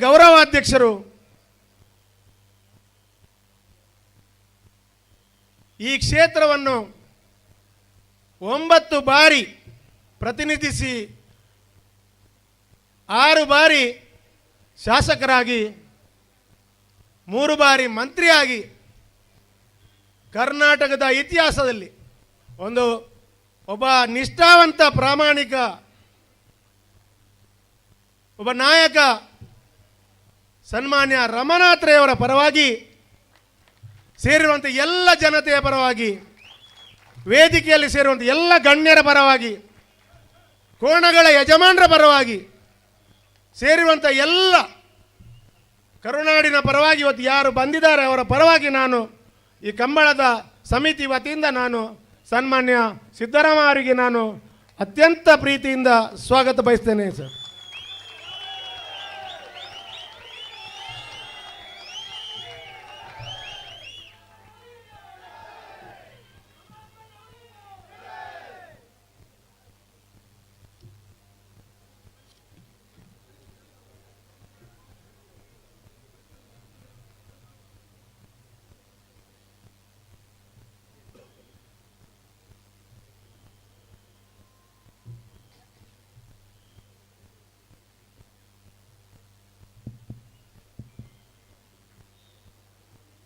ಗೌರವಾಧ್ಯಕ್ಷರು, ಈ ಕ್ಷೇತ್ರವನ್ನು 9 ಬಾರಿ ಪ್ರತಿನಿಧಿಸಿ 6 ಬಾರಿ ಶಾಸಕರಾಗಿ 3 ಬಾರಿ ಮಂತ್ರಿಯಾಗಿ ಕರ್ನಾಟಕದ ಇತಿಹಾಸದಲ್ಲಿ ಒಬ್ಬ ನಿಷ್ಠಾವಂತ ಪ್ರಾಮಾಣಿಕ ಒಬ್ಬ ನಾಯಕ ಸನ್ಮಾನ್ಯ ರಮನಾಥ್ ರೈ ಅವರ ಪರವಾಗಿ ಸೇರಿರುವಂಥ ಎಲ್ಲ ಜನತೆಯ ಪರವಾಗಿ, ವೇದಿಕೆಯಲ್ಲಿ ಸೇರುವಂಥ ಎಲ್ಲ ಗಣ್ಯರ ಪರವಾಗಿ, ಕೋಣಗಳ ಯಜಮಾನರ ಪರವಾಗಿ ಸೇರಿರುವಂಥ ಎಲ್ಲ ಕರುನಾಡಿನ ಪರವಾಗಿ ಇವತ್ತು ಯಾರು ಬಂದಿದ್ದಾರೆ ಅವರ ಪರವಾಗಿ ನಾನು ಈ ಕಂಬಳದ ಸಮಿತಿ ವತಿಯಿಂದ ನಾನು ಸನ್ಮಾನ್ಯ ಸಿದ್ದರಾಮ ಅವರಿಗೆ ನಾನು ಅತ್ಯಂತ ಪ್ರೀತಿಯಿಂದ ಸ್ವಾಗತ ಬಯಸ್ತೇನೆ ಸರ್.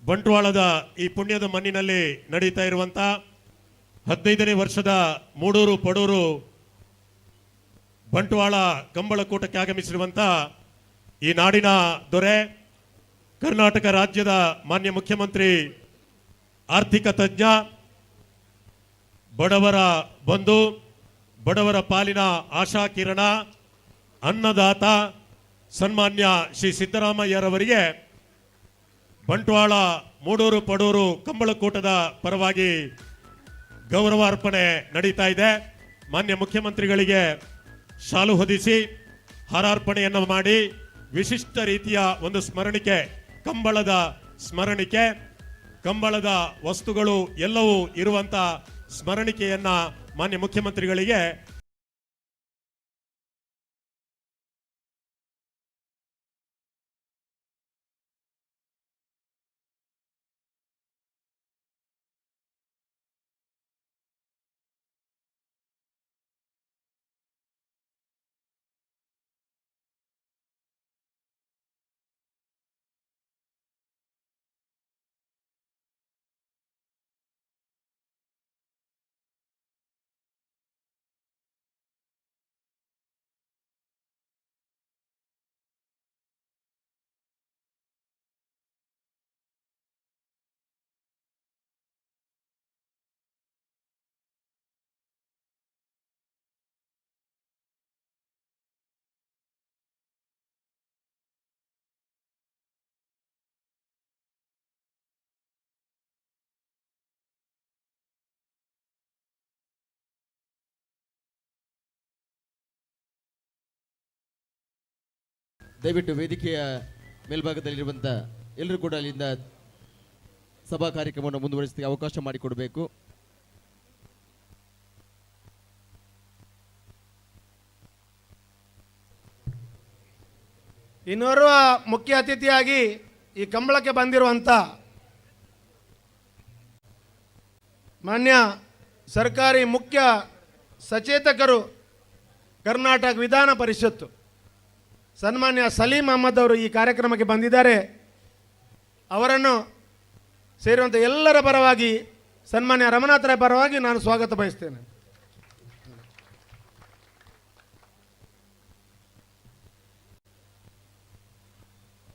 ಬಂಟ್ವಾಳದ ಈ ಪುಣ್ಯದ ಮಣ್ಣಿನಲ್ಲಿ ನಡೀತಾ ಇರುವಂಥ 15ನೇ ವರ್ಷದ ಮೂಡೂರು ಪಡೂರು ಬಂಟ್ವಾಳ ಕಂಬಳಕೂಟಕ್ಕೆ ಆಗಮಿಸಿರುವಂಥ ಈ ನಾಡಿನ ದೊರೆ, ಕರ್ನಾಟಕ ರಾಜ್ಯದ ಮಾನ್ಯ ಮುಖ್ಯಮಂತ್ರಿ, ಆರ್ಥಿಕ ತಜ್ಞ, ಬಡವರ ಬಂಧು, ಬಡವರ ಪಾಲಿನ ಆಶಾ ಕಿರಣ, ಅನ್ನದಾತ ಸನ್ಮಾನ್ಯ ಶ್ರೀ ಸಿದ್ದರಾಮಯ್ಯರವರಿಗೆ ಬಂಟ್ವಾಳ ಮೂಡೂರು ಪಡೂರು ಕಂಬಳಕೂಟದ ಪರವಾಗಿ ಗೌರವಾರ್ಪಣೆ ನಡೀತಾ ಇದೆ. ಮಾನ್ಯ ಮುಖ್ಯಮಂತ್ರಿಗಳಿಗೆ ಶಾಲು ಹೊದಿಸಿ ಹಾರಾರ್ಪಣೆಯನ್ನು ಮಾಡಿ ವಿಶಿಷ್ಟ ರೀತಿಯ ಒಂದು ಸ್ಮರಣಿಕೆ, ಕಂಬಳದ ಸ್ಮರಣಿಕೆ, ಕಂಬಳದ ವಸ್ತುಗಳು ಎಲ್ಲವೂ ಇರುವಂತ ಸ್ಮರಣಿಕೆಯನ್ನ ಮಾನ್ಯ ಮುಖ್ಯಮಂತ್ರಿಗಳಿಗೆ ದಯವಿಟ್ಟು ವೇದಿಕೆಯ ಮೇಲ್ಭಾಗದಲ್ಲಿರುವಂಥ ಎಲ್ಲರೂ ಕೂಡ ಅಲ್ಲಿಂದ ಸಭಾ ಕಾರ್ಯಕ್ರಮವನ್ನು ಮುಂದುವರಿಸಲಿಕ್ಕೆ ಅವಕಾಶ ಮಾಡಿಕೊಡಬೇಕು. ಇನ್ನೋರ್ವ ಮುಖ್ಯ ಅತಿಥಿಯಾಗಿ ಈ ಕಂಬಳಕ್ಕೆ ಬಂದಿರುವಂಥ ಮಾನ್ಯ ಸರ್ಕಾರಿ ಮುಖ್ಯ ಸಚೇತಕರು, ಕರ್ನಾಟಕ ವಿಧಾನ ಪರಿಷತ್ತು ಸನ್ಮಾನ್ಯ ಸಲೀಂ ಅಹಮದ್ ಅವರು ಈ ಕಾರ್ಯಕ್ರಮಕ್ಕೆ ಬಂದಿದ್ದಾರೆ. ಅವರನ್ನು ಸೇರುವಂಥ ಎಲ್ಲರ ಪರವಾಗಿ, ಸನ್ಮಾನ್ಯ ರಮನಾಥ್ ರೈ ಪರವಾಗಿ ನಾನು ಸ್ವಾಗತ ಬಯಸ್ತೇನೆ.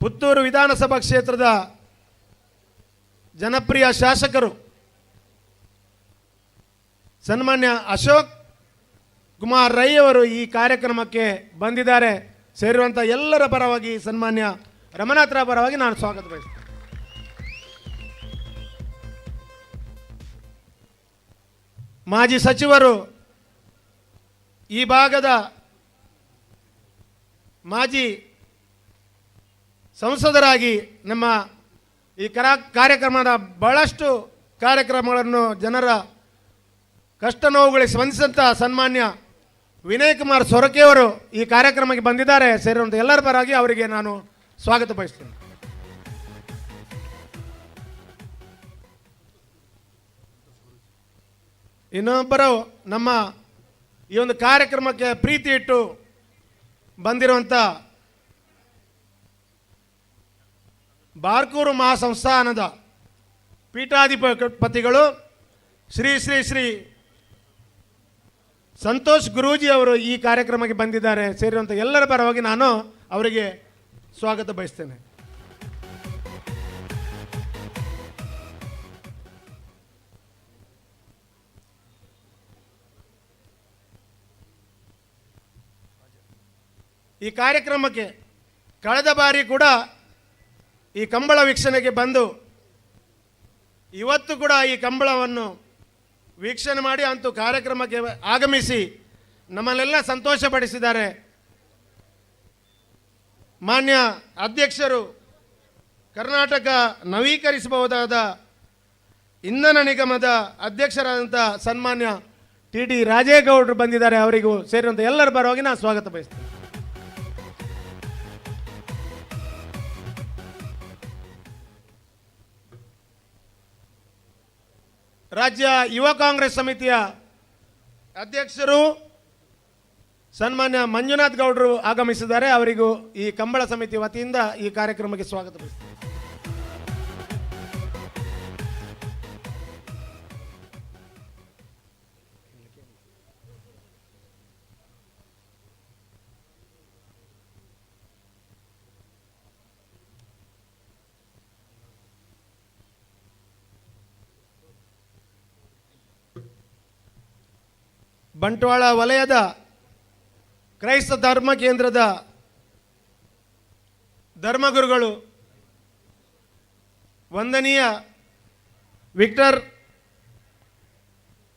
ಪುತ್ತೂರು ವಿಧಾನಸಭಾ ಕ್ಷೇತ್ರದ ಜನಪ್ರಿಯ ಶಾಸಕರು ಸನ್ಮಾನ್ಯ ಅಶೋಕ್ ಕುಮಾರ್ ರೈ ಅವರು ಈ ಕಾರ್ಯಕ್ರಮಕ್ಕೆ ಬಂದಿದ್ದಾರೆ. ಸೇರಿರುವಂಥ ಎಲ್ಲರ ಪರವಾಗಿ, ಸನ್ಮಾನ್ಯ ರಮನಾಥ್ ರೈ ಪರವಾಗಿ ನಾನು ಸ್ವಾಗತ ಬಯಸ್ತೇನೆ. ಮಾಜಿ ಸಚಿವರು, ಈ ಭಾಗದ ಮಾಜಿ ಸಂಸದರಾಗಿ ನಮ್ಮ ಈ ಕಾರ್ಯಕ್ರಮದ ಬಹಳಷ್ಟು ಕಾರ್ಯಕ್ರಮಗಳನ್ನು ಜನರ ಕಷ್ಟ ನೋವುಗಳಿಗೆ ಸ್ಪಂದಿಸಿದಂಥ ಸನ್ಮಾನ್ಯ ವಿನಯ್ ಕುಮಾರ್ ಸೊರಕೆಯವರು ಈ ಕಾರ್ಯಕ್ರಮಕ್ಕೆ ಬಂದಿದ್ದಾರೆ. ಸೇರಿರುವಂಥ ಎಲ್ಲರ ಪರವಾಗಿ ಅವರಿಗೆ ನಾನು ಸ್ವಾಗತ ಬಯಸ್ತೇನೆ. ಇನ್ನೊಬ್ಬರು ನಮ್ಮ ಈ ಒಂದು ಕಾರ್ಯಕ್ರಮಕ್ಕೆ ಪ್ರೀತಿ ಇಟ್ಟು ಬಂದಿರುವಂಥ ಬಾರ್ಕೂರು ಮಹಾಸಂಸ್ಥಾನದ ಪೀಠಾಧಿಪತಿಗಳು ಶ್ರೀ ಶ್ರೀ ಶ್ರೀ ಸಂತೋಷ್ ಗುರೂಜಿ ಅವರು ಈ ಕಾರ್ಯಕ್ರಮಕ್ಕೆ ಬಂದಿದ್ದಾರೆ. ಸೇರಿರುವಂಥ ಎಲ್ಲರ ಪರವಾಗಿ ನಾನು ಅವರಿಗೆ ಸ್ವಾಗತ ಬಯಸ್ತೇನೆ. ಈ ಕಾರ್ಯಕ್ರಮಕ್ಕೆ ಕಳೆದ ಬಾರಿ ಕೂಡ ಈ ಕಂಬಳ ವೀಕ್ಷಣೆಗೆ ಬಂದು ಇವತ್ತು ಕೂಡ ಈ ಕಂಬಳವನ್ನು ವೀಕ್ಷಣೆ ಮಾಡಿ ಅಂತೂ ಕಾರ್ಯಕ್ರಮಕ್ಕೆ ಆಗಮಿಸಿ ನಮ್ಮನ್ನೆಲ್ಲ ಸಂತೋಷಪಡಿಸಿದ್ದಾರೆ. ಮಾನ್ಯ ಅಧ್ಯಕ್ಷರು, ಕರ್ನಾಟಕ ನವೀಕರಿಸಬಹುದಾದ ಇಂಧನ ನಿಗಮದ ಅಧ್ಯಕ್ಷರಾದಂಥ ಸನ್ಮಾನ್ಯ ಟಿ ರಾಜೇಗೌಡರು ಬಂದಿದ್ದಾರೆ. ಅವರಿಗೂ ಸೇರಿದಂಥ ಎಲ್ಲರ ಪರವಾಗಿ ನಾನು ಸ್ವಾಗತ ಬಯಸ್ತೇನೆ. ರಾಜ್ಯ ಯುವ ಕಾಂಗ್ರೆಸ್ ಸಮಿತಿಯ ಅಧ್ಯಕ್ಷರು ಸನ್ಮಾನ್ಯ ಮಂಜುನಾಥ್ ಗೌಡರು ಆಗಮಿಸಿದ್ದಾರೆ. ಅವರಿಗೂ ಈ ಕಂಬಳ ಸಮಿತಿ ವತಿಯಿಂದ ಈ ಕಾರ್ಯಕ್ರಮಕ್ಕೆ ಸ್ವಾಗತ ಬಯಸ್ತೇನೆ. ಬಂಟ್ವಾಳ ವಲಯದ ಕ್ರೈಸ್ತ ಧರ್ಮ ಕೇಂದ್ರದ ಧರ್ಮಗುರುಗಳು ವಂದನೀಯ ವಿಕ್ಟರ್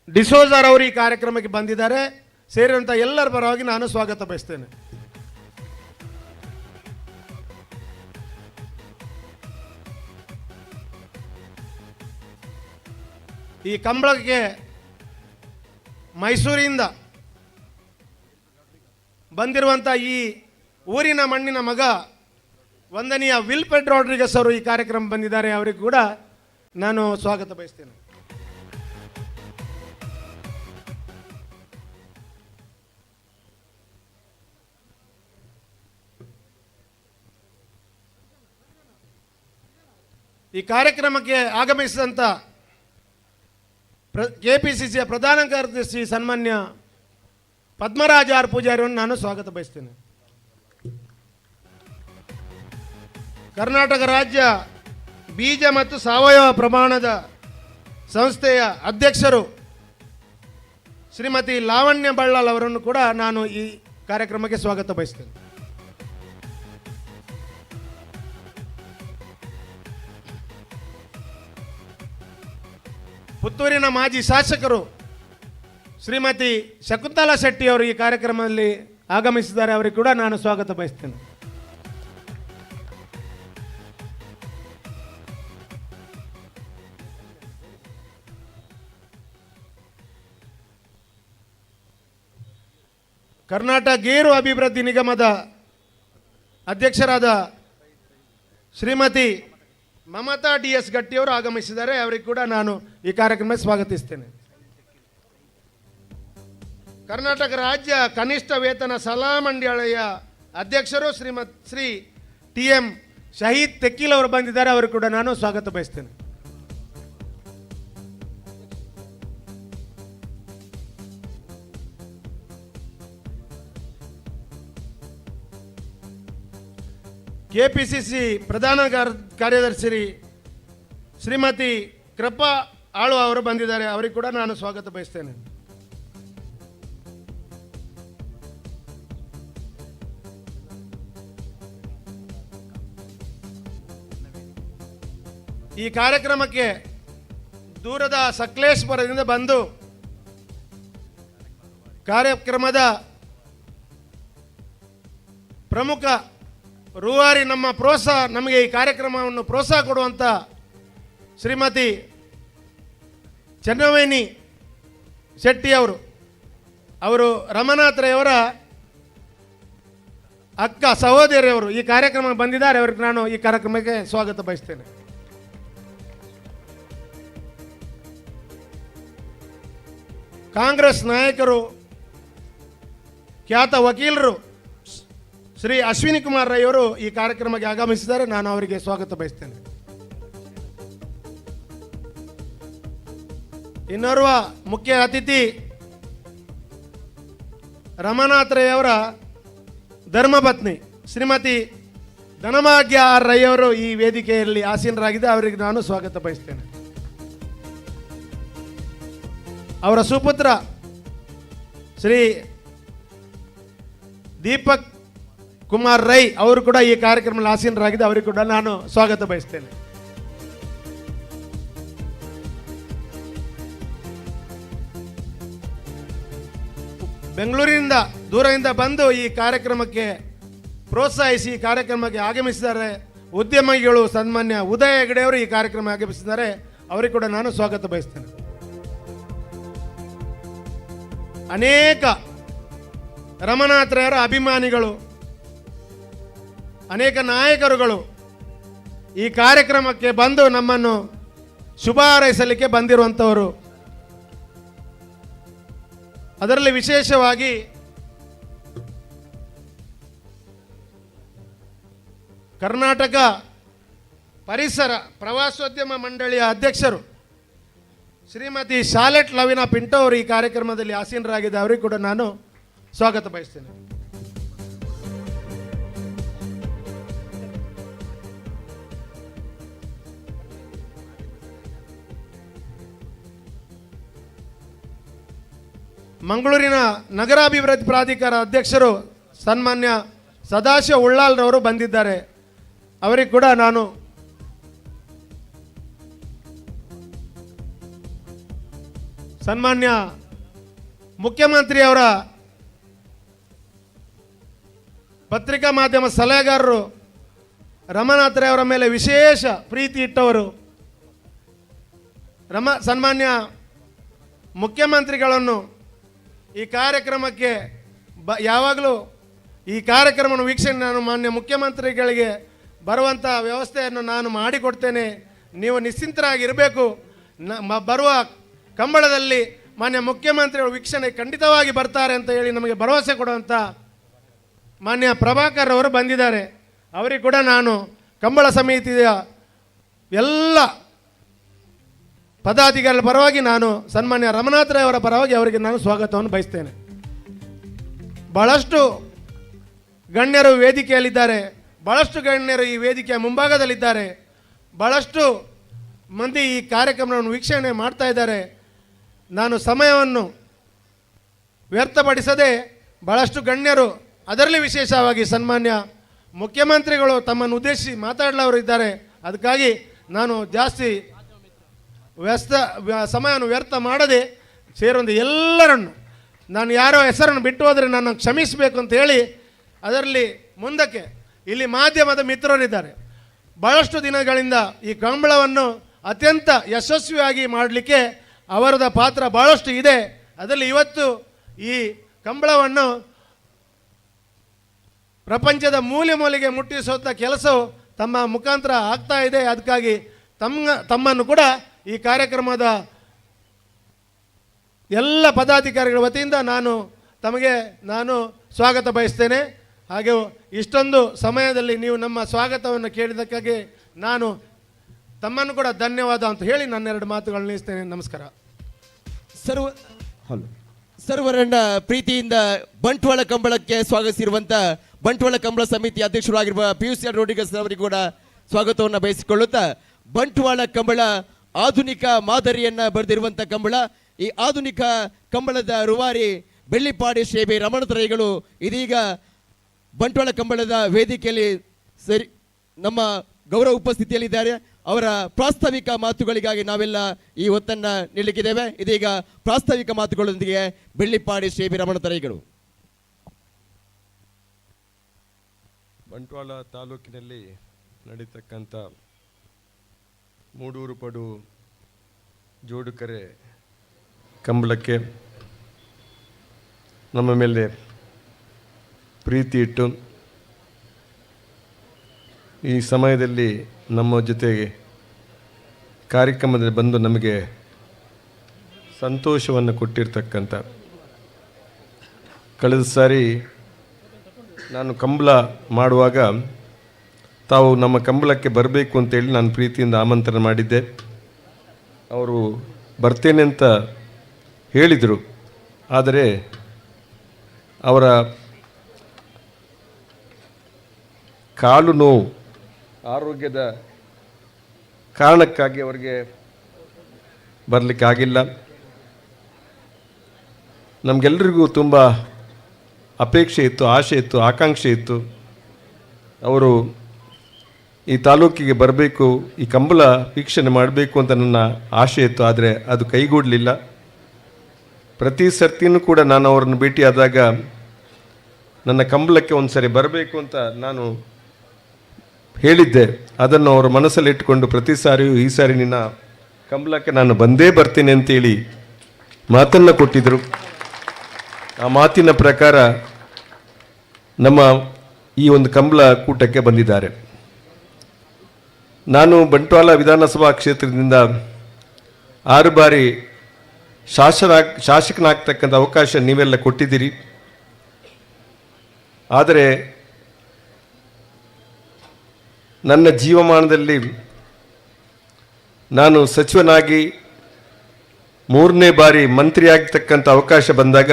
ಡಿಸೋಜರ್ ಅವರು ಈ ಕಾರ್ಯಕ್ರಮಕ್ಕೆ ಬಂದಿದ್ದಾರೆ. ಸೇರಿದಂಥ ಎಲ್ಲರ ಪರವಾಗಿ ನಾನು ಸ್ವಾಗತ ಬಯಸ್ತೇನೆ. ಈ ಕಂಬಳಕ್ಕೆ ಮೈಸೂರಿನಿಂದ ಬಂದಿರುವಂಥ ಈ ಊರಿನ ಮಣ್ಣಿನ ಮಗ ವಂದನೀಯ ವಿಲ್ಫ್ರೆಡ್ ರಾಡ್ರಿಗಸ್ ಅವರು ಈ ಕಾರ್ಯಕ್ರಮ ಬಂದಿದ್ದಾರೆ. ಅವರಿಗೂ ಕೂಡ ನಾನು ಸ್ವಾಗತ ಬಯಸ್ತೇನೆ. ಈ ಕಾರ್ಯಕ್ರಮಕ್ಕೆ ಆಗಮಿಸಿದಂಥ ಕೆಪಿಸಿಸಿಯ ಪ್ರಧಾನ ಕಾರ್ಯದರ್ಶಿ ಸನ್ಮಾನ್ಯ ಪದ್ಮರಾಜ ಆರ್ ಪೂಜಾರಿಯನ್ನು ನಾನು ಸ್ವಾಗತ ಬಯಸ್ತೇನೆ. ಕರ್ನಾಟಕ ರಾಜ್ಯ ಬೀಜ ಮತ್ತು ಸಾವಯವ ಪ್ರಮಾಣದ ಸಂಸ್ಥೆಯ ಅಧ್ಯಕ್ಷರು ಶ್ರೀಮತಿ ಲಾವಣ್ಯ ಬಳ್ಳಾಲ್ ಅವರನ್ನು ಕೂಡ ನಾನು ಈ ಕಾರ್ಯಕ್ರಮಕ್ಕೆ ಸ್ವಾಗತ ಬಯಸ್ತೇನೆ. ಪುತ್ತೂರಿನ ಮಾಜಿ ಶಾಸಕರು ಶ್ರೀಮತಿ ಶಕುಂತಲಾ ಶೆಟ್ಟಿ ಅವರು ಈ ಕಾರ್ಯಕ್ರಮದಲ್ಲಿ ಆಗಮಿಸಿದ್ದಾರೆ. ಅವರಿಗೆ ಕೂಡ ನಾನು ಸ್ವಾಗತ ಬಯಸ್ತೇನೆ. ಕರ್ನಾಟಕ ಗೇರು ಅಭಿವೃದ್ಧಿ ನಿಗಮದ ಅಧ್ಯಕ್ಷರಾದ ಶ್ರೀಮತಿ ಮಮತಾ DS ಗಟ್ಟಿಯವರು ಆಗಮಿಸಿದ್ದಾರೆ. ಅವರಿಗೆ ಕೂಡ ನಾನು ಈ ಕಾರ್ಯಕ್ರಮಕ್ಕೆ ಸ್ವಾಗತಿಸ್ತೇನೆ. ಕರ್ನಾಟಕ ರಾಜ್ಯ ಕನಿಷ್ಠ ವೇತನ ಸಲಹಾ ಮಂಡಳಿಯ ಅಧ್ಯಕ್ಷರು ಶ್ರೀ TM ಶಹೀದ್ ತೆಕ್ಕೀಲ್ ಅವರು ಬಂದಿದ್ದಾರೆ. ಅವರು ಕೂಡ ನಾನು ಸ್ವಾಗತ ಬಯಸ್ತೇನೆ. ಕೆಪಿಸಿಸಿ ಪ್ರಧಾನ ಕಾರ್ಯದರ್ಶಿ ಶ್ರೀಮತಿ ಕೃಪಾ ಆಳು ಅವರು ಬಂದಿದ್ದಾರೆ. ಅವರಿಗೆ ಕೂಡ ನಾನು ಸ್ವಾಗತ ಬಯಸ್ತೇನೆ. ಈ ಕಾರ್ಯಕ್ರಮಕ್ಕೆ ದೂರದ ಸಕಲೇಶ್ವರದಿಂದ ಬಂದು ಕಾರ್ಯಕ್ರಮದ ಪ್ರಮುಖ ರೂವಾರಿ ನಮಗೆ ಈ ಕಾರ್ಯಕ್ರಮವನ್ನು ಪ್ರೋತ್ಸಾಹ ಕೊಡುವಂಥ ಶ್ರೀಮತಿ ಚೆನ್ನವೇಣಿ ಶೆಟ್ಟಿ ಅವರು ರಮನಾಥ್ರಯವರ ಅಕ್ಕ ಸಹೋದರಿಯವರು ಈ ಕಾರ್ಯಕ್ರಮಕ್ಕೆ ಬಂದಿದ್ದಾರೆ. ಅವರಿಗೆ ನಾನು ಈ ಕಾರ್ಯಕ್ರಮಕ್ಕೆ ಸ್ವಾಗತ ಬಯಸ್ತೇನೆ. ಕಾಂಗ್ರೆಸ್ ನಾಯಕರು, ಖ್ಯಾತ ವಕೀಲರು ಶ್ರೀ ಅಶ್ವಿನಿ ಕುಮಾರ್ ರೈ ಅವರು ಈ ಕಾರ್ಯಕ್ರಮಕ್ಕೆ ಆಗಮಿಸಿದ್ದಾರೆ. ನಾನು ಅವರಿಗೆ ಸ್ವಾಗತ ಬಯಸ್ತೇನೆ. ಇನ್ನೋರ್ವ ಮುಖ್ಯ ಅತಿಥಿ ರಮನಾಥ್ ರೈ ಅವರ ಧರ್ಮಪತ್ನಿ ಶ್ರೀಮತಿ ಧನಭಾಗ್ಯ ಆರ್ ರೈ ಅವರು ಈ ವೇದಿಕೆಯಲ್ಲಿ ಆಸೀನರಾಗಿದೆ. ಅವರಿಗೆ ನಾನು ಸ್ವಾಗತ ಬಯಸ್ತೇನೆ. ಅವರ ಸುಪುತ್ರ ಶ್ರೀ ದೀಪಕ್ ಕುಮಾರ್ ರೈ ಅವರು ಕೂಡ ಈ ಕಾರ್ಯಕ್ರಮದಲ್ಲಿ ಆಸೀನರಾಗಿದೆ. ಅವರಿಗೆ ಕೂಡ ನಾನು ಸ್ವಾಗತ ಬಯಸ್ತೇನೆ. ಬೆಂಗಳೂರಿನಿಂದ ದೂರದಿಂದ ಬಂದು ಈ ಕಾರ್ಯಕ್ರಮಕ್ಕೆ ಪ್ರೋತ್ಸಾಹಿಸಿ ಈ ಕಾರ್ಯಕ್ರಮಕ್ಕೆ ಆಗಮಿಸಿದ್ದಾರೆ ಉದ್ಯಮಿಗಳು ಸನ್ಮಾನ್ಯ ಉದಯ ಹೆಗಡೆ ಅವರು ಈ ಕಾರ್ಯಕ್ರಮ ಆಗಮಿಸಿದ್ದಾರೆ. ಅವರಿಗೆ ಕೂಡ ನಾನು ಸ್ವಾಗತ ಬಯಸ್ತೇನೆ. ಅನೇಕ ರಮನಾಥ್ ರೈಯವರ ಅಭಿಮಾನಿಗಳು, ಅನೇಕ ನಾಯಕರುಗಳು ಈ ಕಾರ್ಯಕ್ರಮಕ್ಕೆ ಬಂದು ನಮ್ಮನ್ನು ಶುಭ ಹಾರೈಸಲಿಕ್ಕೆ ಬಂದಿರುವಂಥವರು. ಅದರಲ್ಲಿ ವಿಶೇಷವಾಗಿ ಕರ್ನಾಟಕ ಪರಿಸರ ಪ್ರವಾಸೋದ್ಯಮ ಮಂಡಳಿಯ ಅಧ್ಯಕ್ಷರು ಶ್ರೀಮತಿ ಶಾಲೆಟ್ ಲವಿನಾ ಪಿಂಟೋ ಅವರು ಈ ಕಾರ್ಯಕ್ರಮದಲ್ಲಿ ಆಸೀನರಾಗಿದ್ದ. ಅವರಿಗೆ ಕೂಡ ನಾನು ಸ್ವಾಗತ ಬಯಸ್ತೇನೆ. ಮಂಗಳೂರಿನ ನಗರಾಭಿವೃದ್ಧಿ ಪ್ರಾಧಿಕಾರ ಅಧ್ಯಕ್ಷರು ಸನ್ಮಾನ್ಯ ಸದಾಶಿವ ಉಳ್ಳಾಲ್ರವರು ಬಂದಿದ್ದಾರೆ. ಅವರಿಗೆ ಕೂಡ ನಾನು ಸನ್ಮಾನ್ಯ ಮುಖ್ಯಮಂತ್ರಿಯವರ ಪತ್ರಿಕಾ ಮಾಧ್ಯಮ ಸಲಹೆಗಾರರು ರಮನಾಥ್ ರೈ ಅವರ ಮೇಲೆ ವಿಶೇಷ ಪ್ರೀತಿ ಇಟ್ಟವರು, ಸನ್ಮಾನ್ಯ ಮುಖ್ಯಮಂತ್ರಿಗಳನ್ನು ಈ ಕಾರ್ಯಕ್ರಮಕ್ಕೆ ಯಾವಾಗಲೂ ಈ ಕಾರ್ಯಕ್ರಮವನ್ನು ವೀಕ್ಷಣೆ ನಾನು ಮಾನ್ಯ ಮುಖ್ಯಮಂತ್ರಿಗಳಿಗೆ ಬರುವಂಥ ವ್ಯವಸ್ಥೆಯನ್ನು ನಾನು ಮಾಡಿಕೊಡ್ತೇನೆ, ನೀವು ನಿಶ್ಚಿಂತರಾಗಿರಬೇಕು, ಬರುವ ಕಂಬಳದಲ್ಲಿ ಮಾನ್ಯ ಮುಖ್ಯಮಂತ್ರಿಗಳು ವೀಕ್ಷಣೆ ಖಂಡಿತವಾಗಿ ಬರ್ತಾರೆ ಅಂತ ಹೇಳಿ ನಮಗೆ ಭರವಸೆ ಕೊಡುವಂಥ ಮಾನ್ಯ ಪ್ರಭಾಕರ್ ಅವರು ಬಂದಿದ್ದಾರೆ. ಅವರಿಗೆ ಕೂಡ ನಾನು ಕಂಬಳ ಸಮಿತಿಯ ಎಲ್ಲ ಪದಾಧಿಕಾರಿಗಳ ಪರವಾಗಿ ನಾನು ಸನ್ಮಾನ್ಯ ರಮನಾಥ್ ರೈ ಅವರ ಪರವಾಗಿ ಅವರಿಗೆ ನಾನು ಸ್ವಾಗತವನ್ನು ಬಯಸ್ತೇನೆ. ಬಹಳಷ್ಟು ಗಣ್ಯರು ವೇದಿಕೆಯಲ್ಲಿದ್ದಾರೆ, ಬಹಳಷ್ಟು ಗಣ್ಯರು ಈ ವೇದಿಕೆಯ ಮುಂಭಾಗದಲ್ಲಿದ್ದಾರೆ, ಬಹಳಷ್ಟು ಮಂದಿ ಈ ಕಾರ್ಯಕ್ರಮವನ್ನು ವೀಕ್ಷಣೆ ಮಾಡ್ತಾ ಇದ್ದಾರೆ. ನಾನು ಸಮಯವನ್ನು ವ್ಯರ್ಥಪಡಿಸದೆ ಬಹಳಷ್ಟು ಗಣ್ಯರು, ಅದರಲ್ಲಿ ವಿಶೇಷವಾಗಿ ಸನ್ಮಾನ್ಯ ಮುಖ್ಯಮಂತ್ರಿಗಳು ತಮ್ಮನ್ನು ಉದ್ದೇಶಿಸಿ ಮಾತಾಡಲವರು ಇದ್ದಾರೆ. ಅದಕ್ಕಾಗಿ ನಾನು ಜಾಸ್ತಿ ಸಮಯವನ್ನು ವ್ಯರ್ಥ ಮಾಡದೆ ಸೇರೊಂದು ಎಲ್ಲರನ್ನು, ನಾನು ಯಾರೋ ಹೆಸರನ್ನು ಬಿಟ್ಟು ಹೋದರೆ ನಾನು ಕ್ಷಮಿಸಬೇಕು ಅಂತ ಹೇಳಿ ಅದರಲ್ಲಿ ಮುಂದಕ್ಕೆ ಇಲ್ಲಿ ಮಾಧ್ಯಮದ ಮಿತ್ರರಿದ್ದಾರೆ. ಬಹಳಷ್ಟು ದಿನಗಳಿಂದ ಈ ಕಂಬಳವನ್ನು ಅತ್ಯಂತ ಯಶಸ್ವಿಯಾಗಿ ಮಾಡಲಿಕ್ಕೆ ಅವರದ ಪಾತ್ರ ಬಹಳಷ್ಟು ಇದೆ. ಅದರಲ್ಲಿ ಇವತ್ತು ಈ ಕಂಬಳವನ್ನು ಪ್ರಪಂಚದ ಮೂಲೆ ಮೂಲೆಗೆ ಮುಟ್ಟಿಸುವಂಥ ಕೆಲಸವು ತಮ್ಮ ಮುಖಾಂತರ ಆಗ್ತಾ ಇದೆ. ಅದಕ್ಕಾಗಿ ತಮ್ಮನ್ನು ಕೂಡ ಈ ಕಾರ್ಯಕ್ರಮದ ಎಲ್ಲ ಪದಾಧಿಕಾರಿಗಳ ವತಿಯಿಂದ ತಮಗೆ ನಾನು ಸ್ವಾಗತ ಬಯಸ್ತೇನೆ. ಹಾಗೆ ಇಷ್ಟೊಂದು ಸಮಯದಲ್ಲಿ ನೀವು ನಮ್ಮ ಸ್ವಾಗತವನ್ನು ಕೇಳಿದ್ದಕ್ಕಾಗಿ ನಾನು ತಮ್ಮನ್ನು ಕೂಡ ಧನ್ಯವಾದ ಅಂತ ಹೇಳಿ ನನ್ನೆರಡು ಮಾತುಗಳನ್ನು ನಿಲ್ಲಿಸ್ತೇನೆ. ನಮಸ್ಕಾರ. ಸರ್ವರನ್ನ ಪ್ರೀತಿಯಿಂದ ಬಂಟ್ವಾಳ ಕಂಬಳಕ್ಕೆ ಸ್ವಾಗತಿಸಿರುವಂಥ ಬಂಟ್ವಾಳ ಕಂಬಳ ಸಮಿತಿ ಅಧ್ಯಕ್ಷರಾಗಿರುವ ಪಿಯುಸಿ ರೋಡಿಗಸ್ ಅವರಿಗೂ ಕೂಡ ಸ್ವಾಗತವನ್ನು ಬಯಸಿಕೊಳ್ಳುತ್ತಾ, ಬಂಟ್ವಾಳ ಕಂಬಳ ಆಧುನಿಕ ಮಾದರಿಯನ್ನು ಬರೆದಿರುವಂಥ ಕಂಬಳ. ಈ ಆಧುನಿಕ ಕಂಬಳದ ರೂವಾರಿ ಬೆಳ್ಳಿಪಾಡಿ ಶ್ರೀ ರಮನಾಥ್ ರೈಗಳು ಇದೀಗ ಬಂಟ್ವಾಳ ಕಂಬಳದ ವೇದಿಕೆಯಲ್ಲಿ ನಮ್ಮ ಗೌರವ ಉಪಸ್ಥಿತಿಯಲ್ಲಿದ್ದಾರೆ. ಅವರ ಪ್ರಾಸ್ತಾವಿಕ ಮಾತುಗಳಿಗಾಗಿ ನಾವೆಲ್ಲ ಈ ಹೊತ್ತನ್ನು ನೀಡಲಿಕ್ಕಿದ್ದೇವೆ. ಇದೀಗ ಪ್ರಾಸ್ತಾವಿಕ ಮಾತುಗಳೊಂದಿಗೆ ಬೆಳ್ಳಿಪಾಡಿ ಶ್ರೀ ರಮನಾಥ್ ರೈಗಳು. ಬಂಟ್ವಾಳ ತಾಲೂಕಿನಲ್ಲಿ ನಡೀತಕ್ಕಂಥ ಮೂಡೂರು ಪಡು ಜೋಡುಕರೆ ಕಂಬಳಕ್ಕೆ ನಮ್ಮ ಮೇಲೆ ಪ್ರೀತಿ ಇಟ್ಟು ಈ ಸಮಯದಲ್ಲಿ ನಮ್ಮ ಜೊತೆಗೆ ಕಾರ್ಯಕ್ರಮದಲ್ಲಿ ಬಂದು ನಮಗೆ ಸಂತೋಷವನ್ನು ಕೊಟ್ಟಿರ್ತಕ್ಕಂಥ, ಕಳೆದ ಸಾರಿ ನಾನು ಕಂಬಳ ಮಾಡುವಾಗ ತಾವು ನಮ್ಮ ಕಂಬಳಕ್ಕೆ ಬರಬೇಕು ಅಂತೇಳಿ ನಾನು ಪ್ರೀತಿಯಿಂದ ಆಮಂತ್ರಣ ಮಾಡಿದ್ದೆ. ಅವರು ಬರ್ತೇನೆ ಅಂತ ಹೇಳಿದರು. ಆದರೆ ಅವರ ಕಾಲು ನೋವು, ಆರೋಗ್ಯದ ಕಾರಣಕ್ಕಾಗಿ ಅವರಿಗೆ ಬರಲಿಕ್ಕೆ ಆಗಿಲ್ಲ. ನಮಗೆಲ್ಲರಿಗೂ ತುಂಬ ಅಪೇಕ್ಷೆ ಇತ್ತು, ಆಸೆ ಇತ್ತು, ಆಕಾಂಕ್ಷೆ ಇತ್ತು. ಅವರು ಈ ತಾಲೂಕಿಗೆ ಬರಬೇಕು, ಈ ಕಂಬಳ ವೀಕ್ಷಣೆ ಮಾಡಬೇಕು ಅಂತ ನನ್ನ ಆಸೆ ಇತ್ತು. ಆದರೆ ಅದು ಕೈಗೂಡಲಿಲ್ಲ. ಪ್ರತಿ ಸರ್ತಿನೂ ಕೂಡ ನಾನು ಅವರನ್ನು ಭೇಟಿಯಾದಾಗ ನನ್ನ ಕಂಬಳಕ್ಕೆ ಒಂದು ಸರಿ ಬರಬೇಕು ಅಂತ ನಾನು ಹೇಳಿದ್ದೆ. ಅದನ್ನು ಅವರ ಮನಸ್ಸಲ್ಲಿ ಇಟ್ಟುಕೊಂಡು ಪ್ರತಿ ಸಾರಿಯೂ ಈ ಸಾರಿ ನಿನ್ನ ಕಂಬಳಕ್ಕೆ ನಾನು ಬಂದೇ ಬರ್ತೀನಿ ಅಂತೇಳಿ ಮಾತನ್ನು ಕೊಟ್ಟಿದ್ದರು. ಆ ಮಾತಿನ ಪ್ರಕಾರ ನಮ್ಮ ಈ ಒಂದು ಕಂಬಳ ಕೂಟಕ್ಕೆ ಬಂದಿದ್ದಾರೆ. ನಾನು ಬಂಟ್ವಾಳ ವಿಧಾನಸಭಾ ಕ್ಷೇತ್ರದಿಂದ 6 ಬಾರಿ ಶಾಸಕನಾಗ್ತಕ್ಕಂಥ ಅವಕಾಶ ನೀವೆಲ್ಲ ಕೊಟ್ಟಿದ್ದೀರಿ. ಆದರೆ ನನ್ನ ಜೀವಮಾನದಲ್ಲಿ ನಾನು ಸಚಿವನಾಗಿ 3ನೇ ಬಾರಿ ಮಂತ್ರಿಯಾಗತಕ್ಕಂಥ ಅವಕಾಶ ಬಂದಾಗ